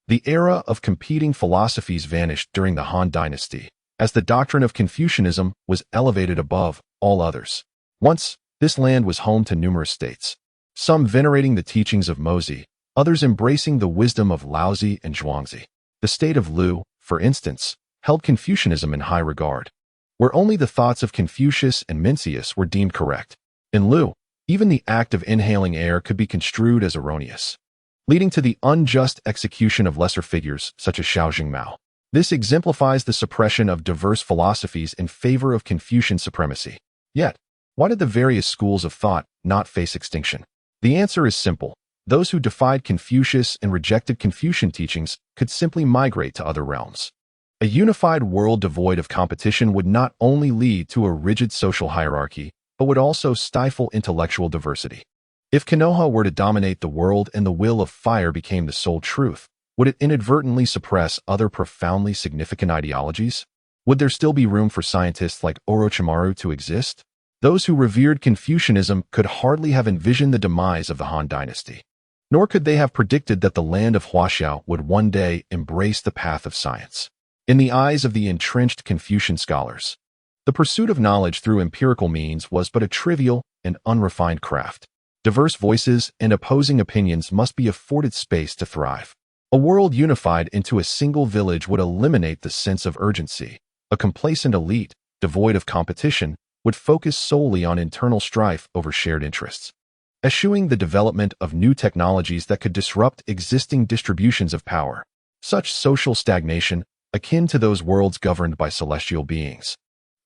The era of competing philosophies vanished during the Han Dynasty, as the doctrine of Confucianism was elevated above all others. Once, this land was home to numerous states, some venerating the teachings of Mozi, others embracing the wisdom of Laozi and Zhuangzi. The state of Lu, for instance, held Confucianism in high regard, where only the thoughts of Confucius and Mencius were deemed correct. In Lu, even the act of inhaling air could be construed as erroneous, leading to the unjust execution of lesser figures such as Xiao Jingmao. This exemplifies the suppression of diverse philosophies in favor of Confucian supremacy. Yet, why did the various schools of thought not face extinction? The answer is simple. Those who defied Confucius and rejected Confucian teachings could simply migrate to other realms. A unified world devoid of competition would not only lead to a rigid social hierarchy, but would also stifle intellectual diversity. If Konoha were to dominate the world and the will of fire became the sole truth, would it inadvertently suppress other profoundly significant ideologies? Would there still be room for scientists like Orochimaru to exist? Those who revered Confucianism could hardly have envisioned the demise of the Han dynasty. Nor could they have predicted that the land of Huaxiao would one day embrace the path of science. In the eyes of the entrenched Confucian scholars, the pursuit of knowledge through empirical means was but a trivial and unrefined craft. Diverse voices and opposing opinions must be afforded space to thrive. A world unified into a single village would eliminate the sense of urgency. A complacent elite, devoid of competition, would focus solely on internal strife over shared interests, eschewing the development of new technologies that could disrupt existing distributions of power. Such social stagnation, akin to those worlds governed by celestial beings,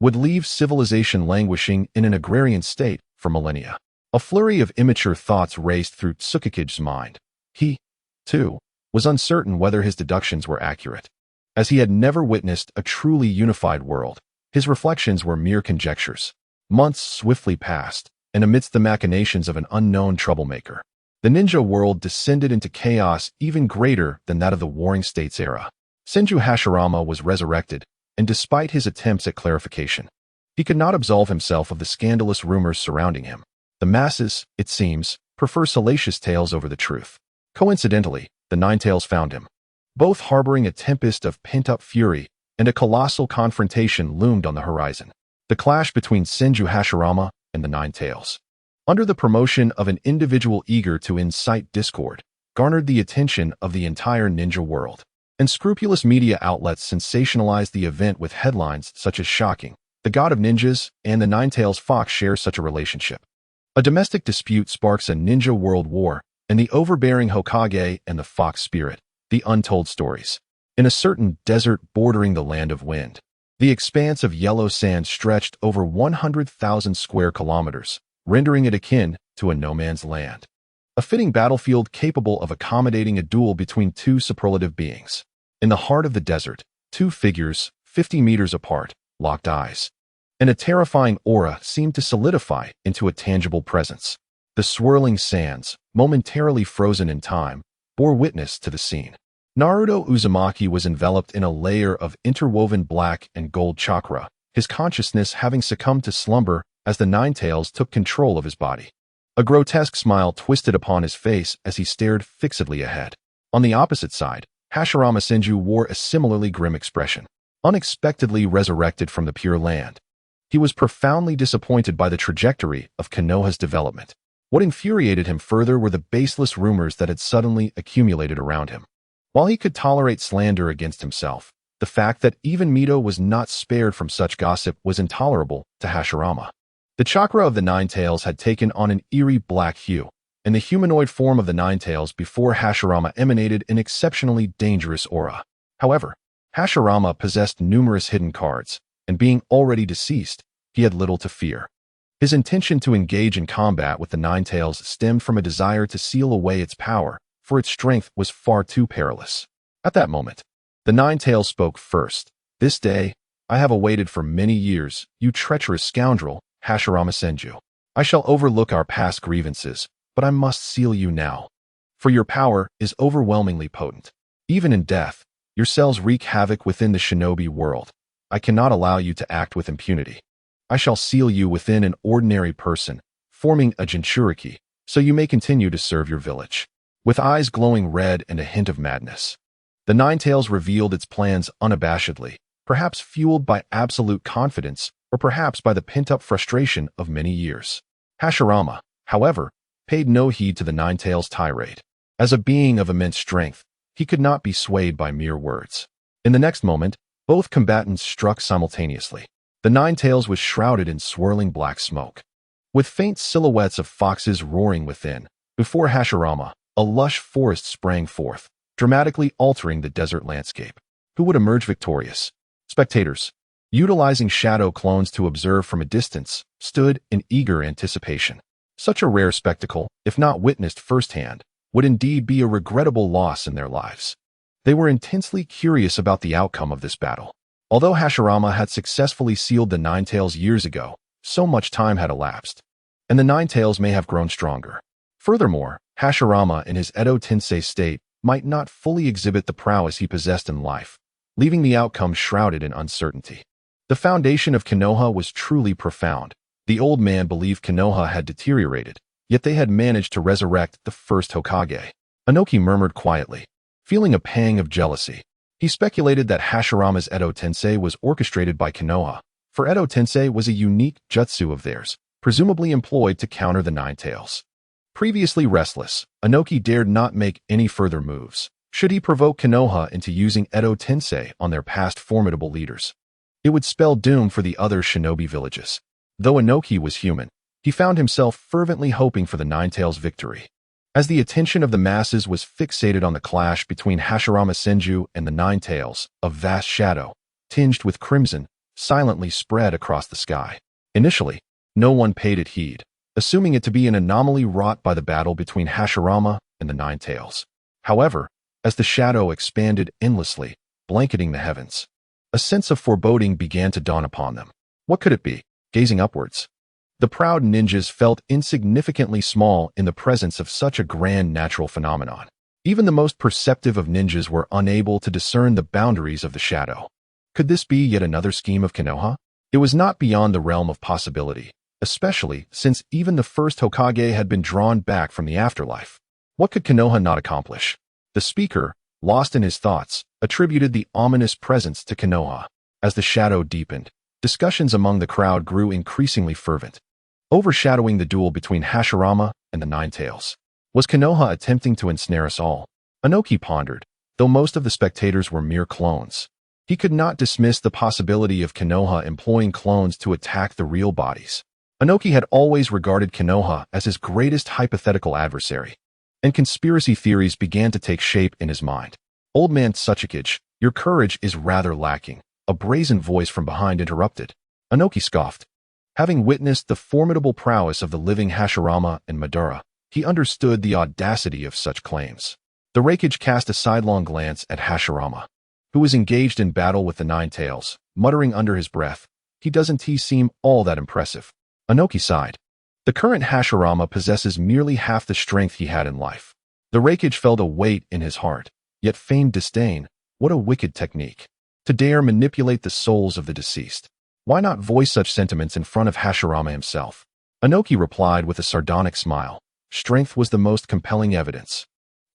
would leave civilization languishing in an agrarian state for millennia. A flurry of immature thoughts raced through Tsukage's mind. He, too, was uncertain whether his deductions were accurate. As he had never witnessed a truly unified world, his reflections were mere conjectures. Months swiftly passed, and amidst the machinations of an unknown troublemaker, the ninja world descended into chaos even greater than that of the Warring States era. Senju Hashirama was resurrected, and despite his attempts at clarification, he could not absolve himself of the scandalous rumors surrounding him. The masses, it seems, prefer salacious tales over the truth. Coincidentally, the Ninetales found him, both harboring a tempest of pent-up fury, and a colossal confrontation loomed on the horizon. The clash between Senju Hashirama and the Ninetales, under the promotion of an individual eager to incite discord, garnered the attention of the entire ninja world. Unscrupulous media outlets sensationalized the event with headlines such as shocking, "The God of Ninjas and the Ninetales Fox share such a relationship." A domestic dispute sparks a ninja world war, and the overbearing Hokage and the fox spirit, the untold stories. In a certain desert bordering the land of wind, the expanse of yellow sand stretched over 100,000 square kilometers, rendering it akin to a no-man's land. A fitting battlefield capable of accommodating a duel between two superlative beings. In the heart of the desert, two figures, 50 meters apart, locked eyes, and a terrifying aura seemed to solidify into a tangible presence. The swirling sands, momentarily frozen in time, bore witness to the scene. Naruto Uzumaki was enveloped in a layer of interwoven black and gold chakra, his consciousness having succumbed to slumber as the Ninetales took control of his body. A grotesque smile twisted upon his face as he stared fixedly ahead. On the opposite side, Hashirama Senju wore a similarly grim expression. Unexpectedly resurrected from the Pure Land, he was profoundly disappointed by the trajectory of Konoha's development. What infuriated him further were the baseless rumors that had suddenly accumulated around him. While he could tolerate slander against himself, the fact that even Mito was not spared from such gossip was intolerable to Hashirama. The chakra of the Ninetales had taken on an eerie black hue, and the humanoid form of the Ninetales before Hashirama emanated an exceptionally dangerous aura. However, Hashirama possessed numerous hidden cards, and being already deceased, he had little to fear. His intention to engage in combat with the Ninetales stemmed from a desire to seal away its power, for its strength was far too perilous. At that moment, the Ninetales spoke first. "This day, I have awaited for many years, you treacherous scoundrel, Hashirama Senju. I shall overlook our past grievances, but I must seal you now. For your power is overwhelmingly potent. Even in death, your cells wreak havoc within the shinobi world. I cannot allow you to act with impunity. I shall seal you within an ordinary person, forming a jinchuriki, so you may continue to serve your village." With eyes glowing red and a hint of madness, the Ninetales revealed its plans unabashedly. perhaps fueled by absolute confidence or perhaps by the pent-up frustration of many years. Hashirama, however, paid no heed to the Nine-Tails' tirade. As a being of immense strength, he could not be swayed by mere words. In the next moment, both combatants struck simultaneously. The Nine-Tails was shrouded in swirling black smoke, with faint silhouettes of foxes roaring within. Before Hashirama, a lush forest sprang forth, dramatically altering the desert landscape. Who would emerge victorious? Spectators, utilizing shadow clones to observe from a distance, stood in eager anticipation. Such a rare spectacle, if not witnessed firsthand, would indeed be a regrettable loss in their lives. They were intensely curious about the outcome of this battle. Although Hashirama had successfully sealed the Nine-Tails years ago, so much time had elapsed, and the Nine-Tails may have grown stronger. Furthermore, Hashirama in his Edo Tensei state might not fully exhibit the prowess he possessed in life, leaving the outcome shrouded in uncertainty. The foundation of Konoha was truly profound. The old man believed Konoha had deteriorated, yet they had managed to resurrect the first Hokage. Inoki murmured quietly, feeling a pang of jealousy. He speculated that Hashirama's Edo Tensei was orchestrated by Konoha, for Edo Tensei was a unique jutsu of theirs, presumably employed to counter the Nine-Tails. Previously restless, Inoki dared not make any further moves. Should he provoke Konoha into using Edo Tensei on their past formidable leaders, it would spell doom for the other shinobi villages. Though Inoki was human, he found himself fervently hoping for the Nine-Tails' victory. As the attention of the masses was fixated on the clash between Hashirama Senju and the Nine-Tails, a vast shadow, tinged with crimson, silently spread across the sky. Initially, no one paid it heed, assuming it to be an anomaly wrought by the battle between Hashirama and the Nine-Tails. However, as the shadow expanded endlessly, blanketing the heavens, a sense of foreboding began to dawn upon them. What could it be? Gazing upwards, the proud ninjas felt insignificantly small in the presence of such a grand natural phenomenon. Even the most perceptive of ninjas were unable to discern the boundaries of the shadow. Could this be yet another scheme of Konoha? It was not beyond the realm of possibility, especially since even the first Hokage had been drawn back from the afterlife. What could Konoha not accomplish? The speaker, lost in his thoughts, attributed the ominous presence to Konoha. As the shadow deepened, discussions among the crowd grew increasingly fervent, overshadowing the duel between Hashirama and the Nine-Tails. Was Konoha attempting to ensnare us all? Inoki pondered, though most of the spectators were mere clones. He could not dismiss the possibility of Konoha employing clones to attack the real bodies. Inoki had always regarded Konoha as his greatest hypothetical adversary, and conspiracy theories began to take shape in his mind. Old man Tsuchikage, your courage is rather lacking, a brazen voice from behind interrupted. Inoki scoffed. Having witnessed the formidable prowess of the living Hashirama and Madara, he understood the audacity of such claims. The Raikage cast a sidelong glance at Hashirama, who was engaged in battle with the Nine-Tails, muttering under his breath, doesn't he seem all that impressive? Inoki sighed. The current Hashirama possesses merely half the strength he had in life. The Raikage felt a weight in his heart, yet feigned disdain. What a wicked technique. To dare manipulate the souls of the deceased. Why not voice such sentiments in front of Hashirama himself? Inoki replied with a sardonic smile. Strength was the most compelling evidence,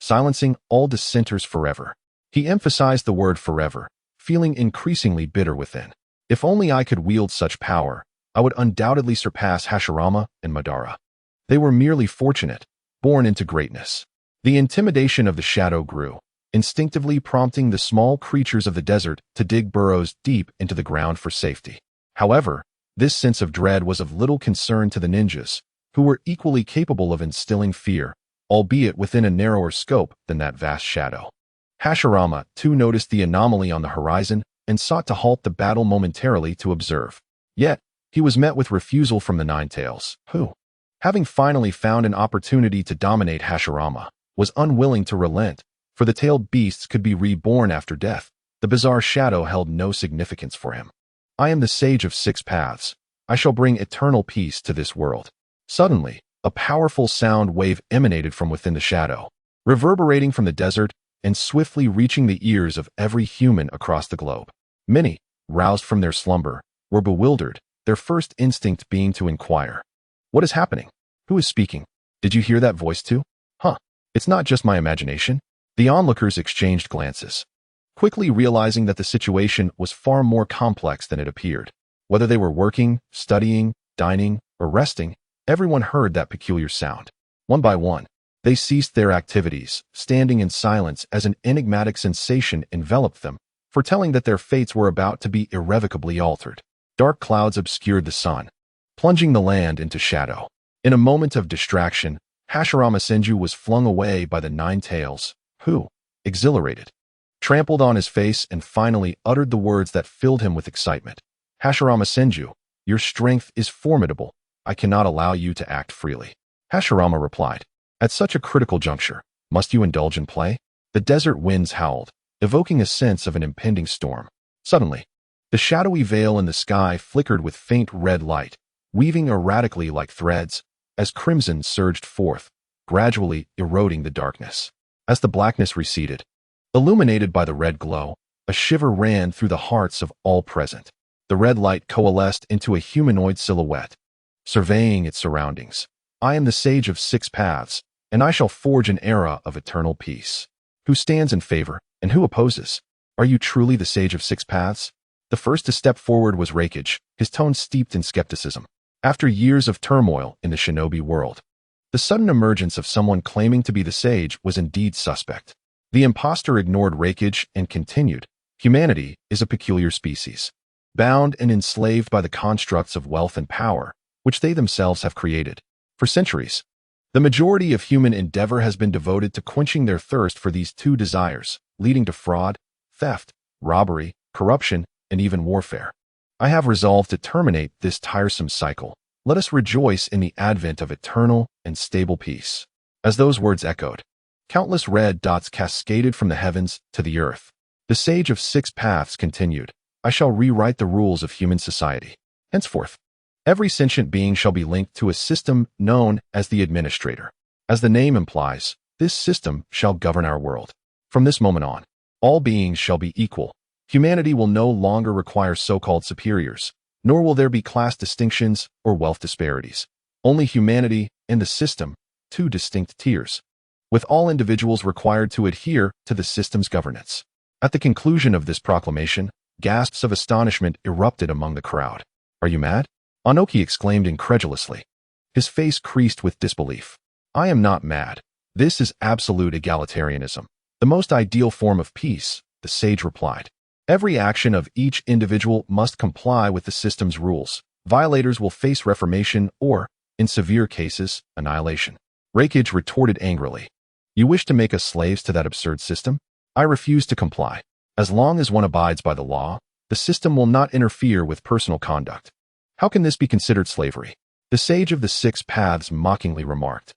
silencing all dissenters forever. He emphasized the word forever, feeling increasingly bitter within. If only I could wield such power, I would undoubtedly surpass Hashirama and Madara. They were merely fortunate, born into greatness. The intimidation of the shadow grew, instinctively prompting the small creatures of the desert to dig burrows deep into the ground for safety. However, this sense of dread was of little concern to the ninjas, who were equally capable of instilling fear, albeit within a narrower scope than that vast shadow. Hashirama, too, noticed the anomaly on the horizon and sought to halt the battle momentarily to observe. Yet, he was met with refusal from the Nine-Tails, who, having finally found an opportunity to dominate Hashirama, was unwilling to relent, for the tailed beasts could be reborn after death. The bizarre shadow held no significance for him. I am the sage of six paths. I shall bring eternal peace to this world. Suddenly, a powerful sound wave emanated from within the shadow, reverberating from the desert and swiftly reaching the ears of every human across the globe. Many, roused from their slumber, were bewildered, their first instinct being to inquire. What is happening? Who is speaking? Did you hear that voice too? It's not just my imagination. The onlookers exchanged glances, quickly realizing that the situation was far more complex than it appeared. Whether they were working, studying, dining, or resting, everyone heard that peculiar sound. One by one, they ceased their activities, standing in silence as an enigmatic sensation enveloped them, foretelling that their fates were about to be irrevocably altered. Dark clouds obscured the sun, plunging the land into shadow. In a moment of distraction, Hashirama Senju was flung away by the Nine Tails, who, exhilarated, trampled on his face and finally uttered the words that filled him with excitement. Hashirama Senju, your strength is formidable. I cannot allow you to act freely. Hashirama replied, at such a critical juncture, must you indulge in play? The desert winds howled, evoking a sense of an impending storm. Suddenly, the shadowy veil in the sky flickered with faint red light, weaving erratically like threads, as crimson surged forth, gradually eroding the darkness. As the blackness receded, illuminated by the red glow, a shiver ran through the hearts of all present. The red light coalesced into a humanoid silhouette, surveying its surroundings. I am the Sage of Six Paths, and I shall forge an era of eternal peace. Who stands in favor, and who opposes? Are you truly the Sage of Six Paths? The first to step forward was Reikage, his tone steeped in skepticism. After years of turmoil in the shinobi world, the sudden emergence of someone claiming to be the sage was indeed suspect. The impostor ignored Reikage and continued, humanity is a peculiar species, bound and enslaved by the constructs of wealth and power, which they themselves have created. For centuries, the majority of human endeavor has been devoted to quenching their thirst for these two desires, leading to fraud, theft, robbery, corruption, and even warfare. I have resolved to terminate this tiresome cycle. Let us rejoice in the advent of eternal and stable peace. As those words echoed, countless red dots cascaded from the heavens to the earth. The Sage of Six Paths continued, I shall rewrite the rules of human society. Henceforth, every sentient being shall be linked to a system known as the Administrator. As the name implies, this system shall govern our world. From this moment on, all beings shall be equal. Humanity will no longer require so-called superiors, nor will there be class distinctions or wealth disparities. Only humanity and the system, two distinct tiers, with all individuals required to adhere to the system's governance. At the conclusion of this proclamation, gasps of astonishment erupted among the crowd. Are you mad? Anoki exclaimed incredulously. His face creased with disbelief. I am not mad. This is absolute egalitarianism, the most ideal form of peace, the sage replied. Every action of each individual must comply with the system's rules. Violators will face reformation or, in severe cases, annihilation. Reikage retorted angrily. You wish to make us slaves to that absurd system? I refuse to comply. As long as one abides by the law, the system will not interfere with personal conduct. How can this be considered slavery? The Sage of the Six Paths mockingly remarked.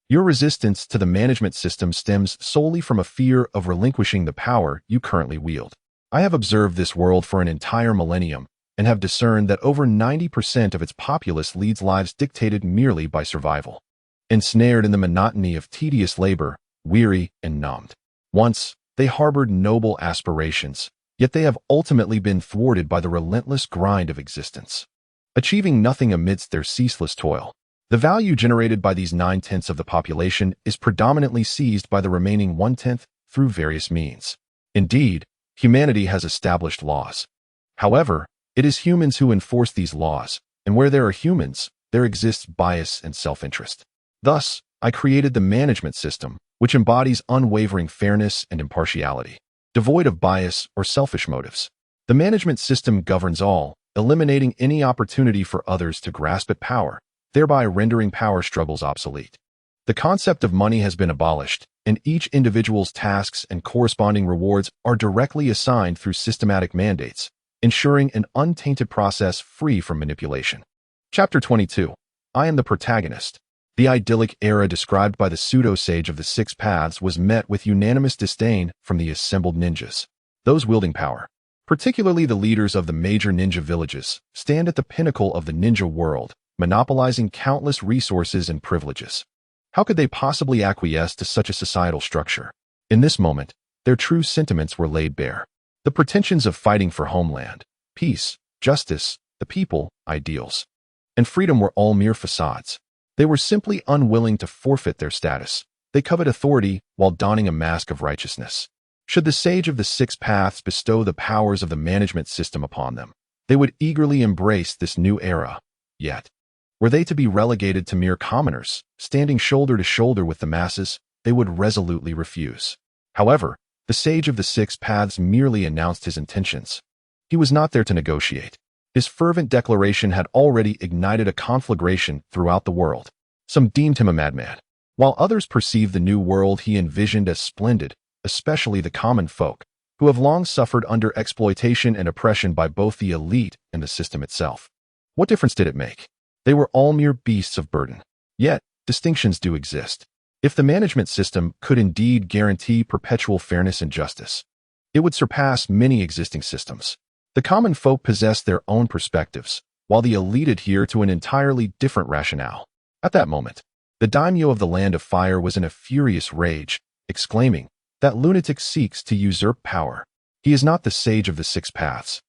Your resistance to the management system stems solely from a fear of relinquishing the power you currently wield. I have observed this world for an entire millennium and have discerned that over 90% of its populace leads lives dictated merely by survival. Ensnared in the monotony of tedious labor, weary and numbed. Once, they harbored noble aspirations, yet they have ultimately been thwarted by the relentless grind of existence, achieving nothing amidst their ceaseless toil. The value generated by these 9/10 of the population is predominantly seized by the remaining 1/10 through various means. Indeed, humanity has established laws. However, it is humans who enforce these laws, and where there are humans, there exists bias and self-interest. Thus, I created the management system, which embodies unwavering fairness and impartiality, devoid of bias or selfish motives. The management system governs all, eliminating any opportunity for others to grasp at power, thereby rendering power struggles obsolete. The concept of money has been abolished, and each individual's tasks and corresponding rewards are directly assigned through systematic mandates, ensuring an untainted process free from manipulation. Chapter 22. I am the protagonist. The idyllic era described by the pseudo-sage of the Six Paths was met with unanimous disdain from the assembled ninjas. Those wielding power, particularly the leaders of the major ninja villages, stand at the pinnacle of the ninja world, monopolizing countless resources and privileges. How could they possibly acquiesce to such a societal structure? In this moment, their true sentiments were laid bare. The pretensions of fighting for homeland, peace, justice, the people, ideals, and freedom were all mere facades. They were simply unwilling to forfeit their status. They covet authority while donning a mask of righteousness. Should the Sage of the Six Paths bestow the powers of the management system upon them, they would eagerly embrace this new era. Yet, were they to be relegated to mere commoners, standing shoulder to shoulder with the masses, they would resolutely refuse. However, the Sage of the Six Paths merely announced his intentions. He was not there to negotiate. His fervent declaration had already ignited a conflagration throughout the world. Some deemed him a madman, while others perceived the new world he envisioned as splendid, especially the common folk, who have long suffered under exploitation and oppression by both the elite and the system itself. What difference did it make? They were all mere beasts of burden. Yet, distinctions do exist. If the management system could indeed guarantee perpetual fairness and justice, it would surpass many existing systems. The common folk possess their own perspectives, while the elite adhere to an entirely different rationale. At that moment, the daimyo of the Land of Fire was in a furious rage, exclaiming, "That lunatic seeks to usurp power. He is not the Sage of the Six Paths.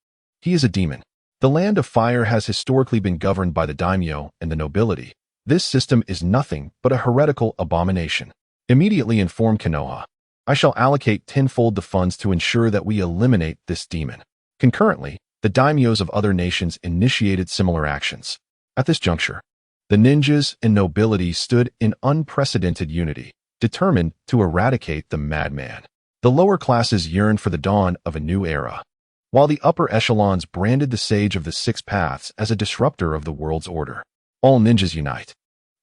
He is a demon." The Land of Fire has historically been governed by the daimyo and the nobility. This system is nothing but a heretical abomination. Immediately inform Konoha. I shall allocate tenfold the funds to ensure that we eliminate this demon. Concurrently, the daimyos of other nations initiated similar actions. At this juncture, the ninjas and nobility stood in unprecedented unity, determined to eradicate the madman. The lower classes yearned for the dawn of a new era, while the upper echelons branded the Sage of the Six Paths as a disruptor of the world's order. All ninjas unite.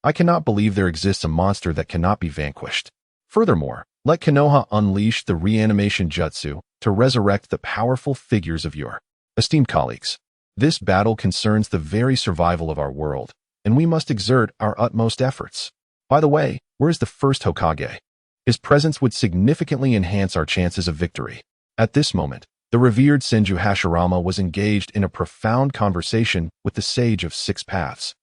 I cannot believe there exists a monster that cannot be vanquished. Furthermore, let Konoha unleash the reanimation jutsu to resurrect the powerful figures of yore. Esteemed colleagues, this battle concerns the very survival of our world, and we must exert our utmost efforts. By the way, where is the first Hokage? His presence would significantly enhance our chances of victory. At this moment, the revered Senju Hashirama was engaged in a profound conversation with the Sage of Six Paths.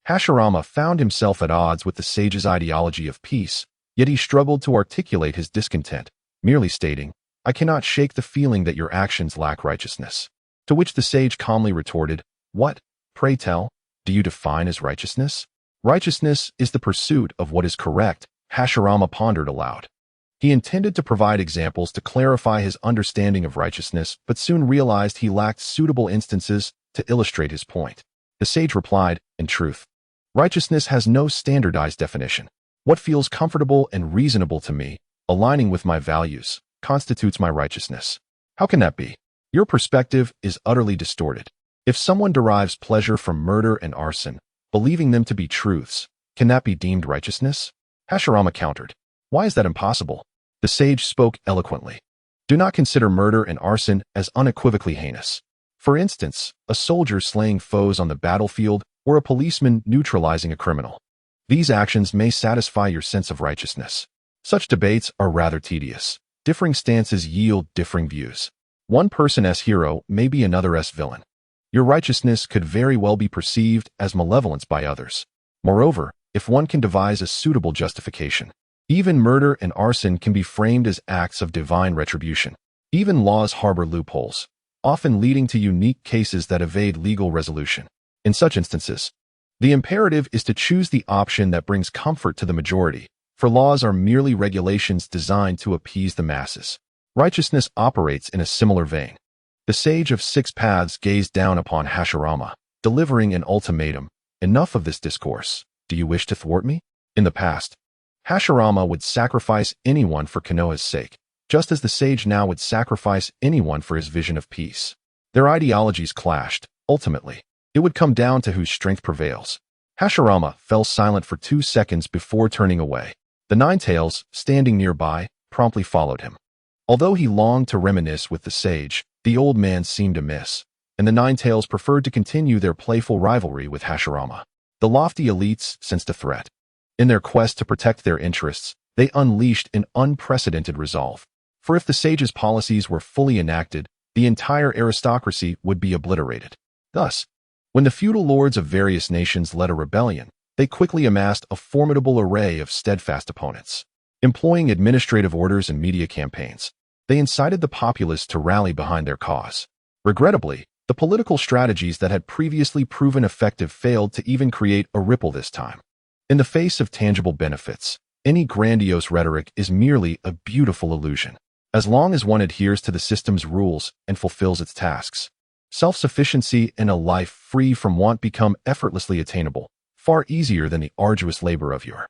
Hashirama found himself at odds with the sage's ideology of peace, yet he struggled to articulate his discontent, merely stating, "I cannot shake the feeling that your actions lack righteousness." To which the sage calmly retorted, "What, pray tell, do you define as righteousness?" "Righteousness is the pursuit of what is correct," Hashirama pondered aloud. He intended to provide examples to clarify his understanding of righteousness, but soon realized he lacked suitable instances to illustrate his point. The sage replied, "In truth, righteousness has no standardized definition. What feels comfortable and reasonable to me, aligning with my values, constitutes my righteousness." How can that be? Your perspective is utterly distorted. If someone derives pleasure from murder and arson, believing them to be truths, can that be deemed righteousness? Hashirama countered, "Why is that impossible?" The sage spoke eloquently. Do not consider murder and arson as unequivocally heinous. For instance, a soldier slaying foes on the battlefield or a policeman neutralizing a criminal. These actions may satisfy your sense of righteousness. Such debates are rather tedious. Differing stances yield differing views. One person as hero may be another as villain. Your righteousness could very well be perceived as malevolence by others. Moreover, if one can devise a suitable justification, even murder and arson can be framed as acts of divine retribution. Even laws harbor loopholes, often leading to unique cases that evade legal resolution. In such instances, the imperative is to choose the option that brings comfort to the majority, for laws are merely regulations designed to appease the masses. Righteousness operates in a similar vein. The Sage of Six Paths gazed down upon Hashirama, delivering an ultimatum. Enough of this discourse. Do you wish to thwart me? In the past, Hashirama would sacrifice anyone for Konoha's sake, just as the sage now would sacrifice anyone for his vision of peace. Their ideologies clashed. Ultimately, it would come down to whose strength prevails. Hashirama fell silent for 2 seconds before turning away. The Ninetales, standing nearby, promptly followed him. Although he longed to reminisce with the sage, the old man seemed amiss, and the Ninetales preferred to continue their playful rivalry with Hashirama. The lofty elites sensed a threat. In their quest to protect their interests, they unleashed an unprecedented resolve. For if the sage's policies were fully enacted, the entire aristocracy would be obliterated. Thus, when the feudal lords of various nations led a rebellion, they quickly amassed a formidable array of steadfast opponents. Employing administrative orders and media campaigns, they incited the populace to rally behind their cause. Regrettably, the political strategies that had previously proven effective failed to even create a ripple this time. In the face of tangible benefits, any grandiose rhetoric is merely a beautiful illusion. as long as one adheres to the system's rules and fulfills its tasks. Self-sufficiency and a life free from want become effortlessly attainable, far easier than the arduous labor of yore.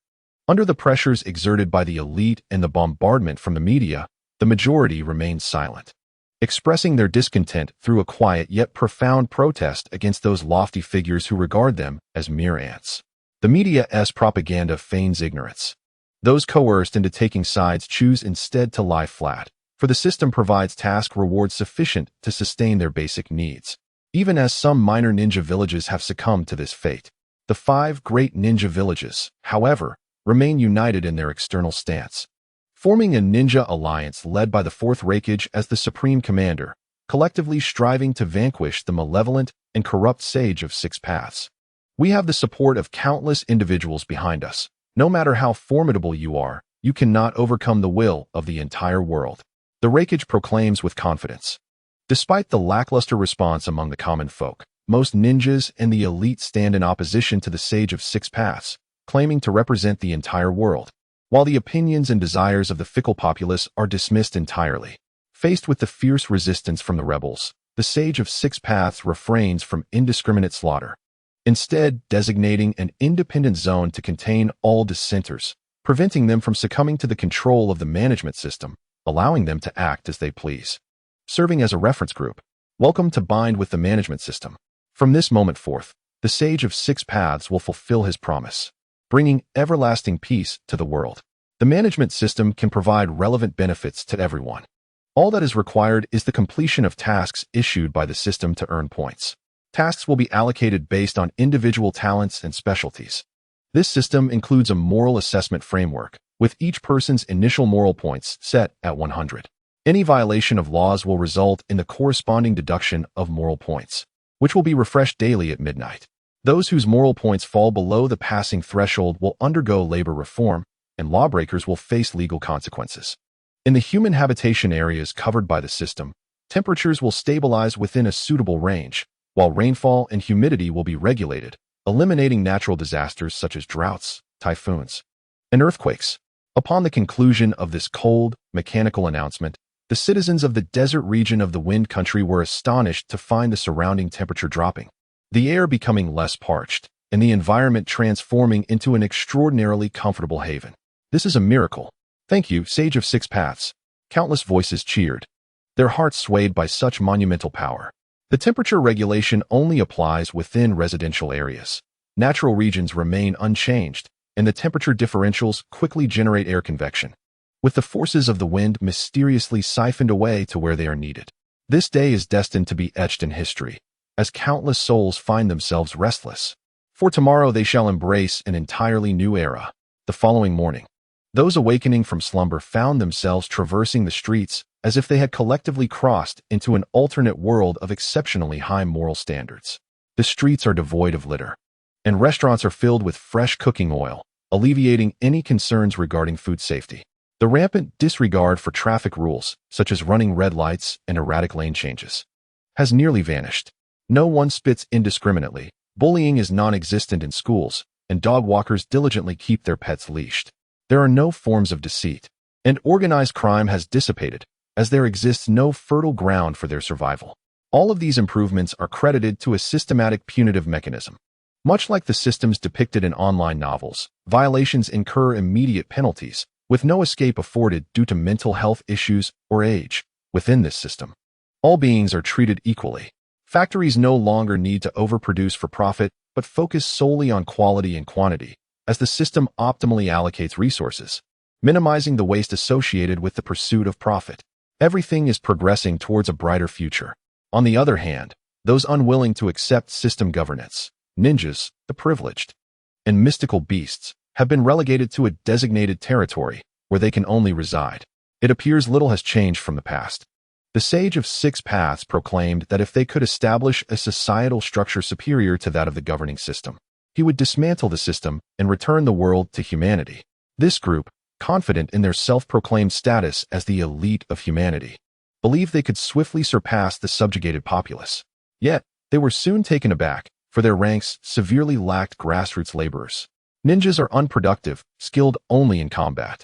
Under the pressures exerted by the elite and the bombardment from the media, the majority remains silent, expressing their discontent through a quiet yet profound protest against those lofty figures who regard them as mere ants. The media's propaganda feigns ignorance. Those coerced into taking sides choose instead to lie flat, for the system provides task rewards sufficient to sustain their basic needs. Even as some minor ninja villages have succumbed to this fate, the 5 great ninja villages, however, remain united in their external stance, forming a ninja alliance led by the 4th Raikage as the supreme commander, collectively striving to vanquish the malevolent and corrupt Sage of 6 Paths. We have the support of countless individuals behind us. No matter how formidable you are, you cannot overcome the will of the entire world, the Raikage proclaims with confidence. Despite the lackluster response among the common folk, most ninjas and the elite stand in opposition to the Sage of 6 Paths, claiming to represent the entire world, while the opinions and desires of the fickle populace are dismissed entirely. Faced with the fierce resistance from the rebels, the Sage of 6 Paths refrains from indiscriminate slaughter, instead designating an independent zone to contain all dissenters, preventing them from succumbing to the control of the management system, allowing them to act as they please. Serving as a reference group, welcome to bind with the management system. From this moment forth, the Sage of 6 Paths will fulfill his promise, bringing everlasting peace to the world. The management system can provide relevant benefits to everyone. All that is required is the completion of tasks issued by the system to earn points. Tasks will be allocated based on individual talents and specialties. This system includes a moral assessment framework, with each person's initial moral points set at 100. Any violation of laws will result in the corresponding deduction of moral points, which will be refreshed daily at midnight. Those whose moral points fall below the passing threshold will undergo labor reform, and lawbreakers will face legal consequences. In the human habitation areas covered by the system, temperatures will stabilize within a suitable range, while rainfall and humidity will be regulated, eliminating natural disasters such as droughts, typhoons, and earthquakes. Upon the conclusion of this cold, mechanical announcement, the citizens of the desert region of the Wind Country were astonished to find the surrounding temperature dropping, the air becoming less parched, and the environment transforming into an extraordinarily comfortable haven. This is a miracle. Thank you, Sage of 6 Paths. Countless voices cheered, their hearts swayed by such monumental power. The temperature regulation only applies within residential areas. Natural regions remain unchanged, and the temperature differentials quickly generate air convection, with the forces of the wind mysteriously siphoned away to where they are needed. This day is destined to be etched in history, as countless souls find themselves restless. For tomorrow they shall embrace an entirely new era. The following morning, those awakening from slumber found themselves traversing the streets as if they had collectively crossed into an alternate world of exceptionally high moral standards. The streets are devoid of litter, and restaurants are filled with fresh cooking oil, alleviating any concerns regarding food safety. The rampant disregard for traffic rules, such as running red lights and erratic lane changes, has nearly vanished. No one spits indiscriminately, bullying is non-existent in schools, and dog walkers diligently keep their pets leashed. There are no forms of deceit, and organized crime has dissipated, as there exists no fertile ground for their survival. All of these improvements are credited to a systematic punitive mechanism. Much like the systems depicted in online novels, violations incur immediate penalties, with no escape afforded due to mental health issues or age. Within this system, all beings are treated equally. Factories no longer need to overproduce for profit, but focus solely on quality and quantity, as the system optimally allocates resources, minimizing the waste associated with the pursuit of profit. Everything is progressing towards a brighter future. On the other hand, those unwilling to accept system governance, ninjas, the privileged, and mystical beasts, have been relegated to a designated territory where they can only reside. It appears little has changed from the past. The Sage of 6 Paths proclaimed that if they could establish a societal structure superior to that of the governing system, he would dismantle the system and return the world to humanity. This group, confident in their self-proclaimed status as the elite of humanity, believed they could swiftly surpass the subjugated populace. Yet, they were soon taken aback, for their ranks severely lacked grassroots laborers. Ninjas are unproductive, skilled only in combat.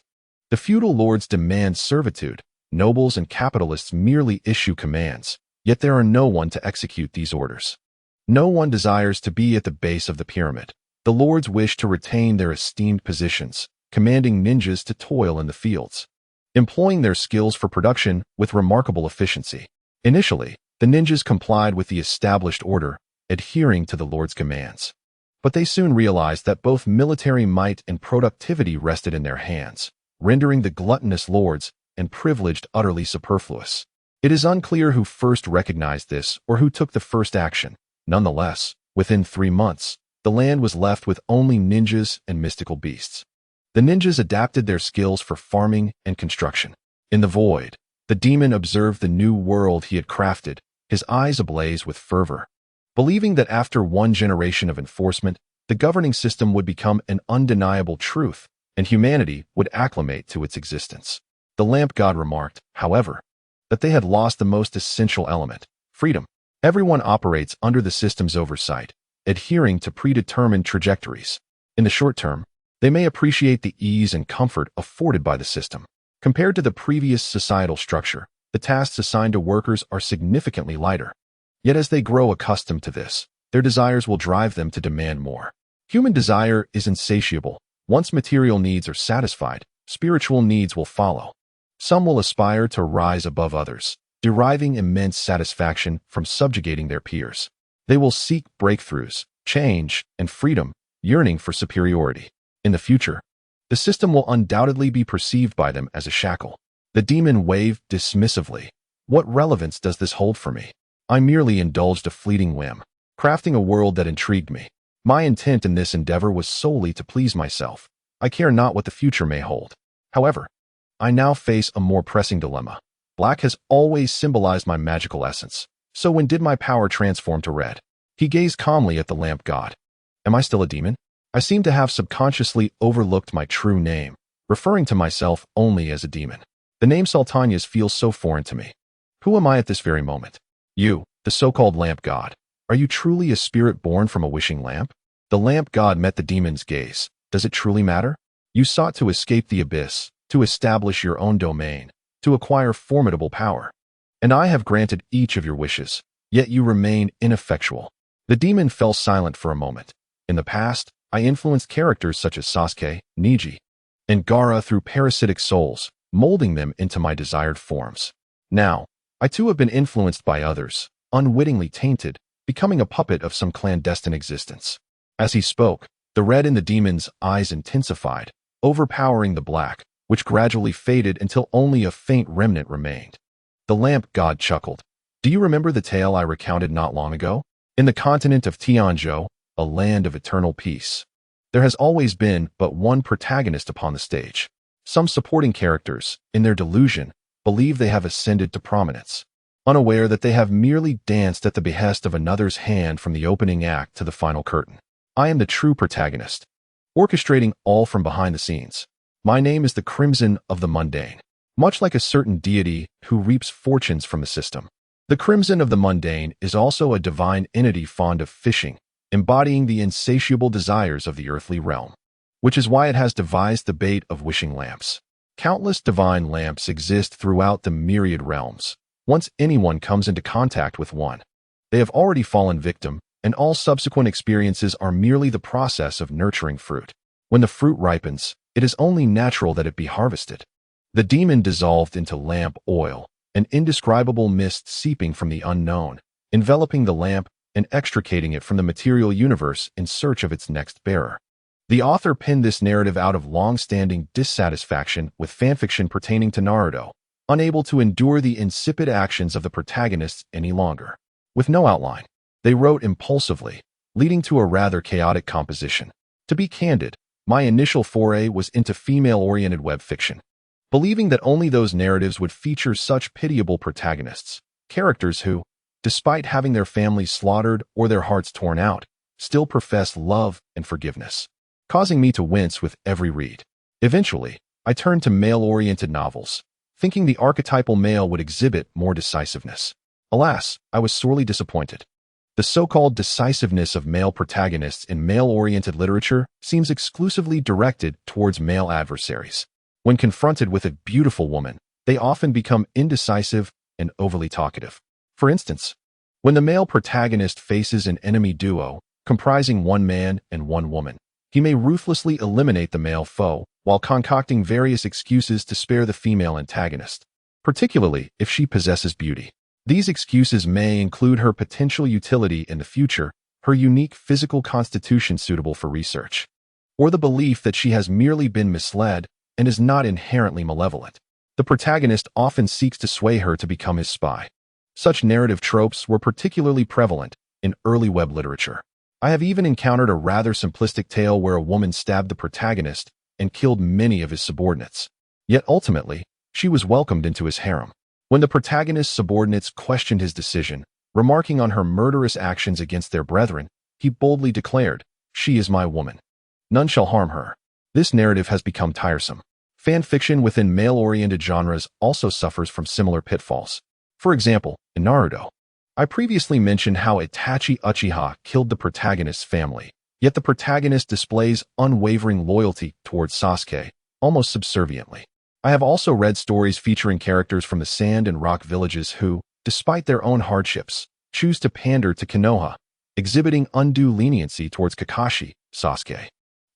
The feudal lords demand servitude, nobles and capitalists merely issue commands, yet there are no one to execute these orders. No one desires to be at the base of the pyramid. The lords wish to retain their esteemed positions, commanding ninjas to toil in the fields, employing their skills for production with remarkable efficiency. Initially, the ninjas complied with the established order, adhering to the lord's commands. But they soon realized that both military might and productivity rested in their hands, rendering the gluttonous lords and privileged utterly superfluous. It is unclear who first recognized this or who took the first action. Nonetheless, within 3 months, the land was left with only ninjas and mystical beasts. The ninjas adapted their skills for farming and construction. In the void, the demon observed the new world he had crafted, his eyes ablaze with fervor. Believing that after one generation of enforcement, the governing system would become an undeniable truth, and humanity would acclimate to its existence. The lamp god remarked, however, that they had lost the most essential element, freedom. Everyone operates under the system's oversight, adhering to predetermined trajectories. In the short term, they may appreciate the ease and comfort afforded by the system. Compared to the previous societal structure, the tasks assigned to workers are significantly lighter. Yet as they grow accustomed to this, their desires will drive them to demand more. Human desire is insatiable. Once material needs are satisfied, spiritual needs will follow. Some will aspire to rise above others, deriving immense satisfaction from subjugating their peers. They will seek breakthroughs, change, and freedom, yearning for superiority. In the future, the system will undoubtedly be perceived by them as a shackle. The demon waved dismissively. What relevance does this hold for me? I merely indulged a fleeting whim, crafting a world that intrigued me. My intent in this endeavor was solely to please myself. I care not what the future may hold. However, I now face a more pressing dilemma. Black has always symbolized my magical essence. So when did my power transform to red? He gazed calmly at the lamp god. Am I still a demon? I seem to have subconsciously overlooked my true name, referring to myself only as a demon. The name Sultanias feels so foreign to me. Who am I at this very moment? You, the so-called lamp god. Are you truly a spirit born from a wishing lamp? The lamp god met the demon's gaze. Does it truly matter? You sought to escape the abyss, to establish your own domain, to acquire formidable power. And I have granted each of your wishes, yet you remain ineffectual. The demon fell silent for a moment. In the past, I influenced characters such as Sasuke, Neji, and Gaara through parasitic souls, molding them into my desired forms. Now, I too have been influenced by others, unwittingly tainted, becoming a puppet of some clandestine existence. As he spoke, the red in the demon's eyes intensified, overpowering the black, which gradually faded until only a faint remnant remained. The lamp god chuckled. Do you remember the tale I recounted not long ago? In the continent of Tianzhou, a land of eternal peace, there has always been but one protagonist upon the stage. Some supporting characters, in their delusion, believe they have ascended to prominence, unaware that they have merely danced at the behest of another's hand from the opening act to the final curtain. I am the true protagonist, orchestrating all from behind the scenes. My name is the Crimson of the Mundane, much like a certain deity who reaps fortunes from the system. The Crimson of the Mundane is also a divine entity fond of fishing, embodying the insatiable desires of the earthly realm, which is why it has devised the bait of wishing lamps. Countless divine lamps exist throughout the myriad realms. Once anyone comes into contact with one, they have already fallen victim, and all subsequent experiences are merely the process of nurturing fruit. When the fruit ripens, it is only natural that it be harvested. The demon dissolved into lamp oil, an indescribable mist seeping from the unknown, enveloping the lamp and extricating it from the material universe in search of its next bearer. The author penned this narrative out of long-standing dissatisfaction with fanfiction pertaining to Naruto, unable to endure the insipid actions of the protagonists any longer. With no outline, they wrote impulsively, leading to a rather chaotic composition. To be candid, my initial foray was into female-oriented web fiction, believing that only those narratives would feature such pitiable protagonists, characters who, despite having their families slaughtered or their hearts torn out, still profess love and forgiveness, causing me to wince with every read. Eventually, I turned to male-oriented novels, thinking the archetypal male would exhibit more decisiveness. Alas, I was sorely disappointed. The so-called decisiveness of male protagonists in male-oriented literature seems exclusively directed towards male adversaries. When confronted with a beautiful woman, they often become indecisive and overly talkative. For instance, when the male protagonist faces an enemy duo comprising one man and one woman, he may ruthlessly eliminate the male foe while concocting various excuses to spare the female antagonist, particularly if she possesses beauty. These excuses may include her potential utility in the future, her unique physical constitution suitable for research, or the belief that she has merely been misled and is not inherently malevolent. The protagonist often seeks to sway her to become his spy. Such narrative tropes were particularly prevalent in early web literature. I have even encountered a rather simplistic tale where a woman stabbed the protagonist and killed many of his subordinates. Yet ultimately, she was welcomed into his harem. When the protagonist's subordinates questioned his decision, remarking on her murderous actions against their brethren, he boldly declared, "She is my woman. None shall harm her." This narrative has become tiresome. Fan fiction within male-oriented genres also suffers from similar pitfalls. For example, in Naruto, I previously mentioned how Itachi Uchiha killed the protagonist's family, yet the protagonist displays unwavering loyalty towards Sasuke, almost subserviently. I have also read stories featuring characters from the sand and rock villages who, despite their own hardships, choose to pander to Konoha, exhibiting undue leniency towards Kakashi, Sasuke,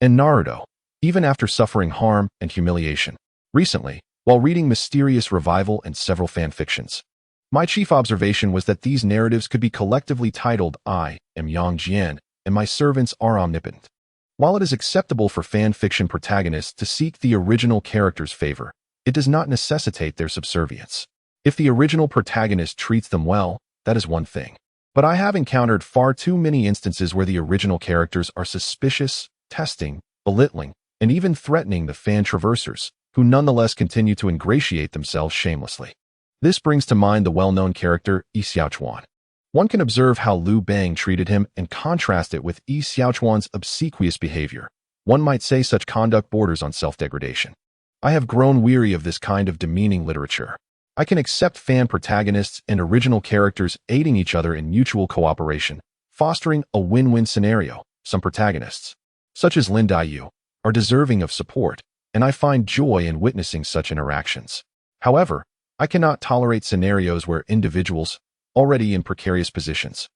and Naruto, even after suffering harm and humiliation. Recently, while reading Mysterious Revival and several fanfictions, my chief observation was that these narratives could be collectively titled "I am Yang Jian, and my servants are omnipotent." While it is acceptable for fan fiction protagonists to seek the original character's favor, it does not necessitate their subservience. If the original protagonist treats them well, that is one thing. But I have encountered far too many instances where the original characters are suspicious, testing, belittling, and even threatening the fan traversers, who nonetheless continue to ingratiate themselves shamelessly. This brings to mind the well-known character Yi Xiaochuan. One can observe how Liu Bang treated him and contrast it with Yi Xiaochuan's obsequious behavior. One might say such conduct borders on self-degradation. I have grown weary of this kind of demeaning literature. I can accept fan protagonists and original characters aiding each other in mutual cooperation, fostering a win-win scenario. Some protagonists, such as Lin Daiyu, are deserving of support, and I find joy in witnessing such interactions. However, I cannot tolerate scenarios where individuals, already in precarious positions,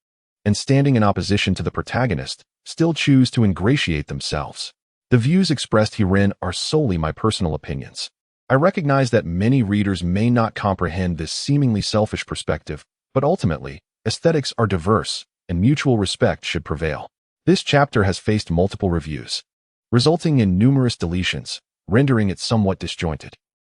and standing in opposition to the protagonist, still choose to ingratiate themselves. The views expressed herein are solely my personal opinions. I recognize that many readers may not comprehend this seemingly selfish perspective, but ultimately, aesthetics are diverse, and mutual respect should prevail. This chapter has faced multiple reviews, resulting in numerous deletions, rendering it somewhat disjointed.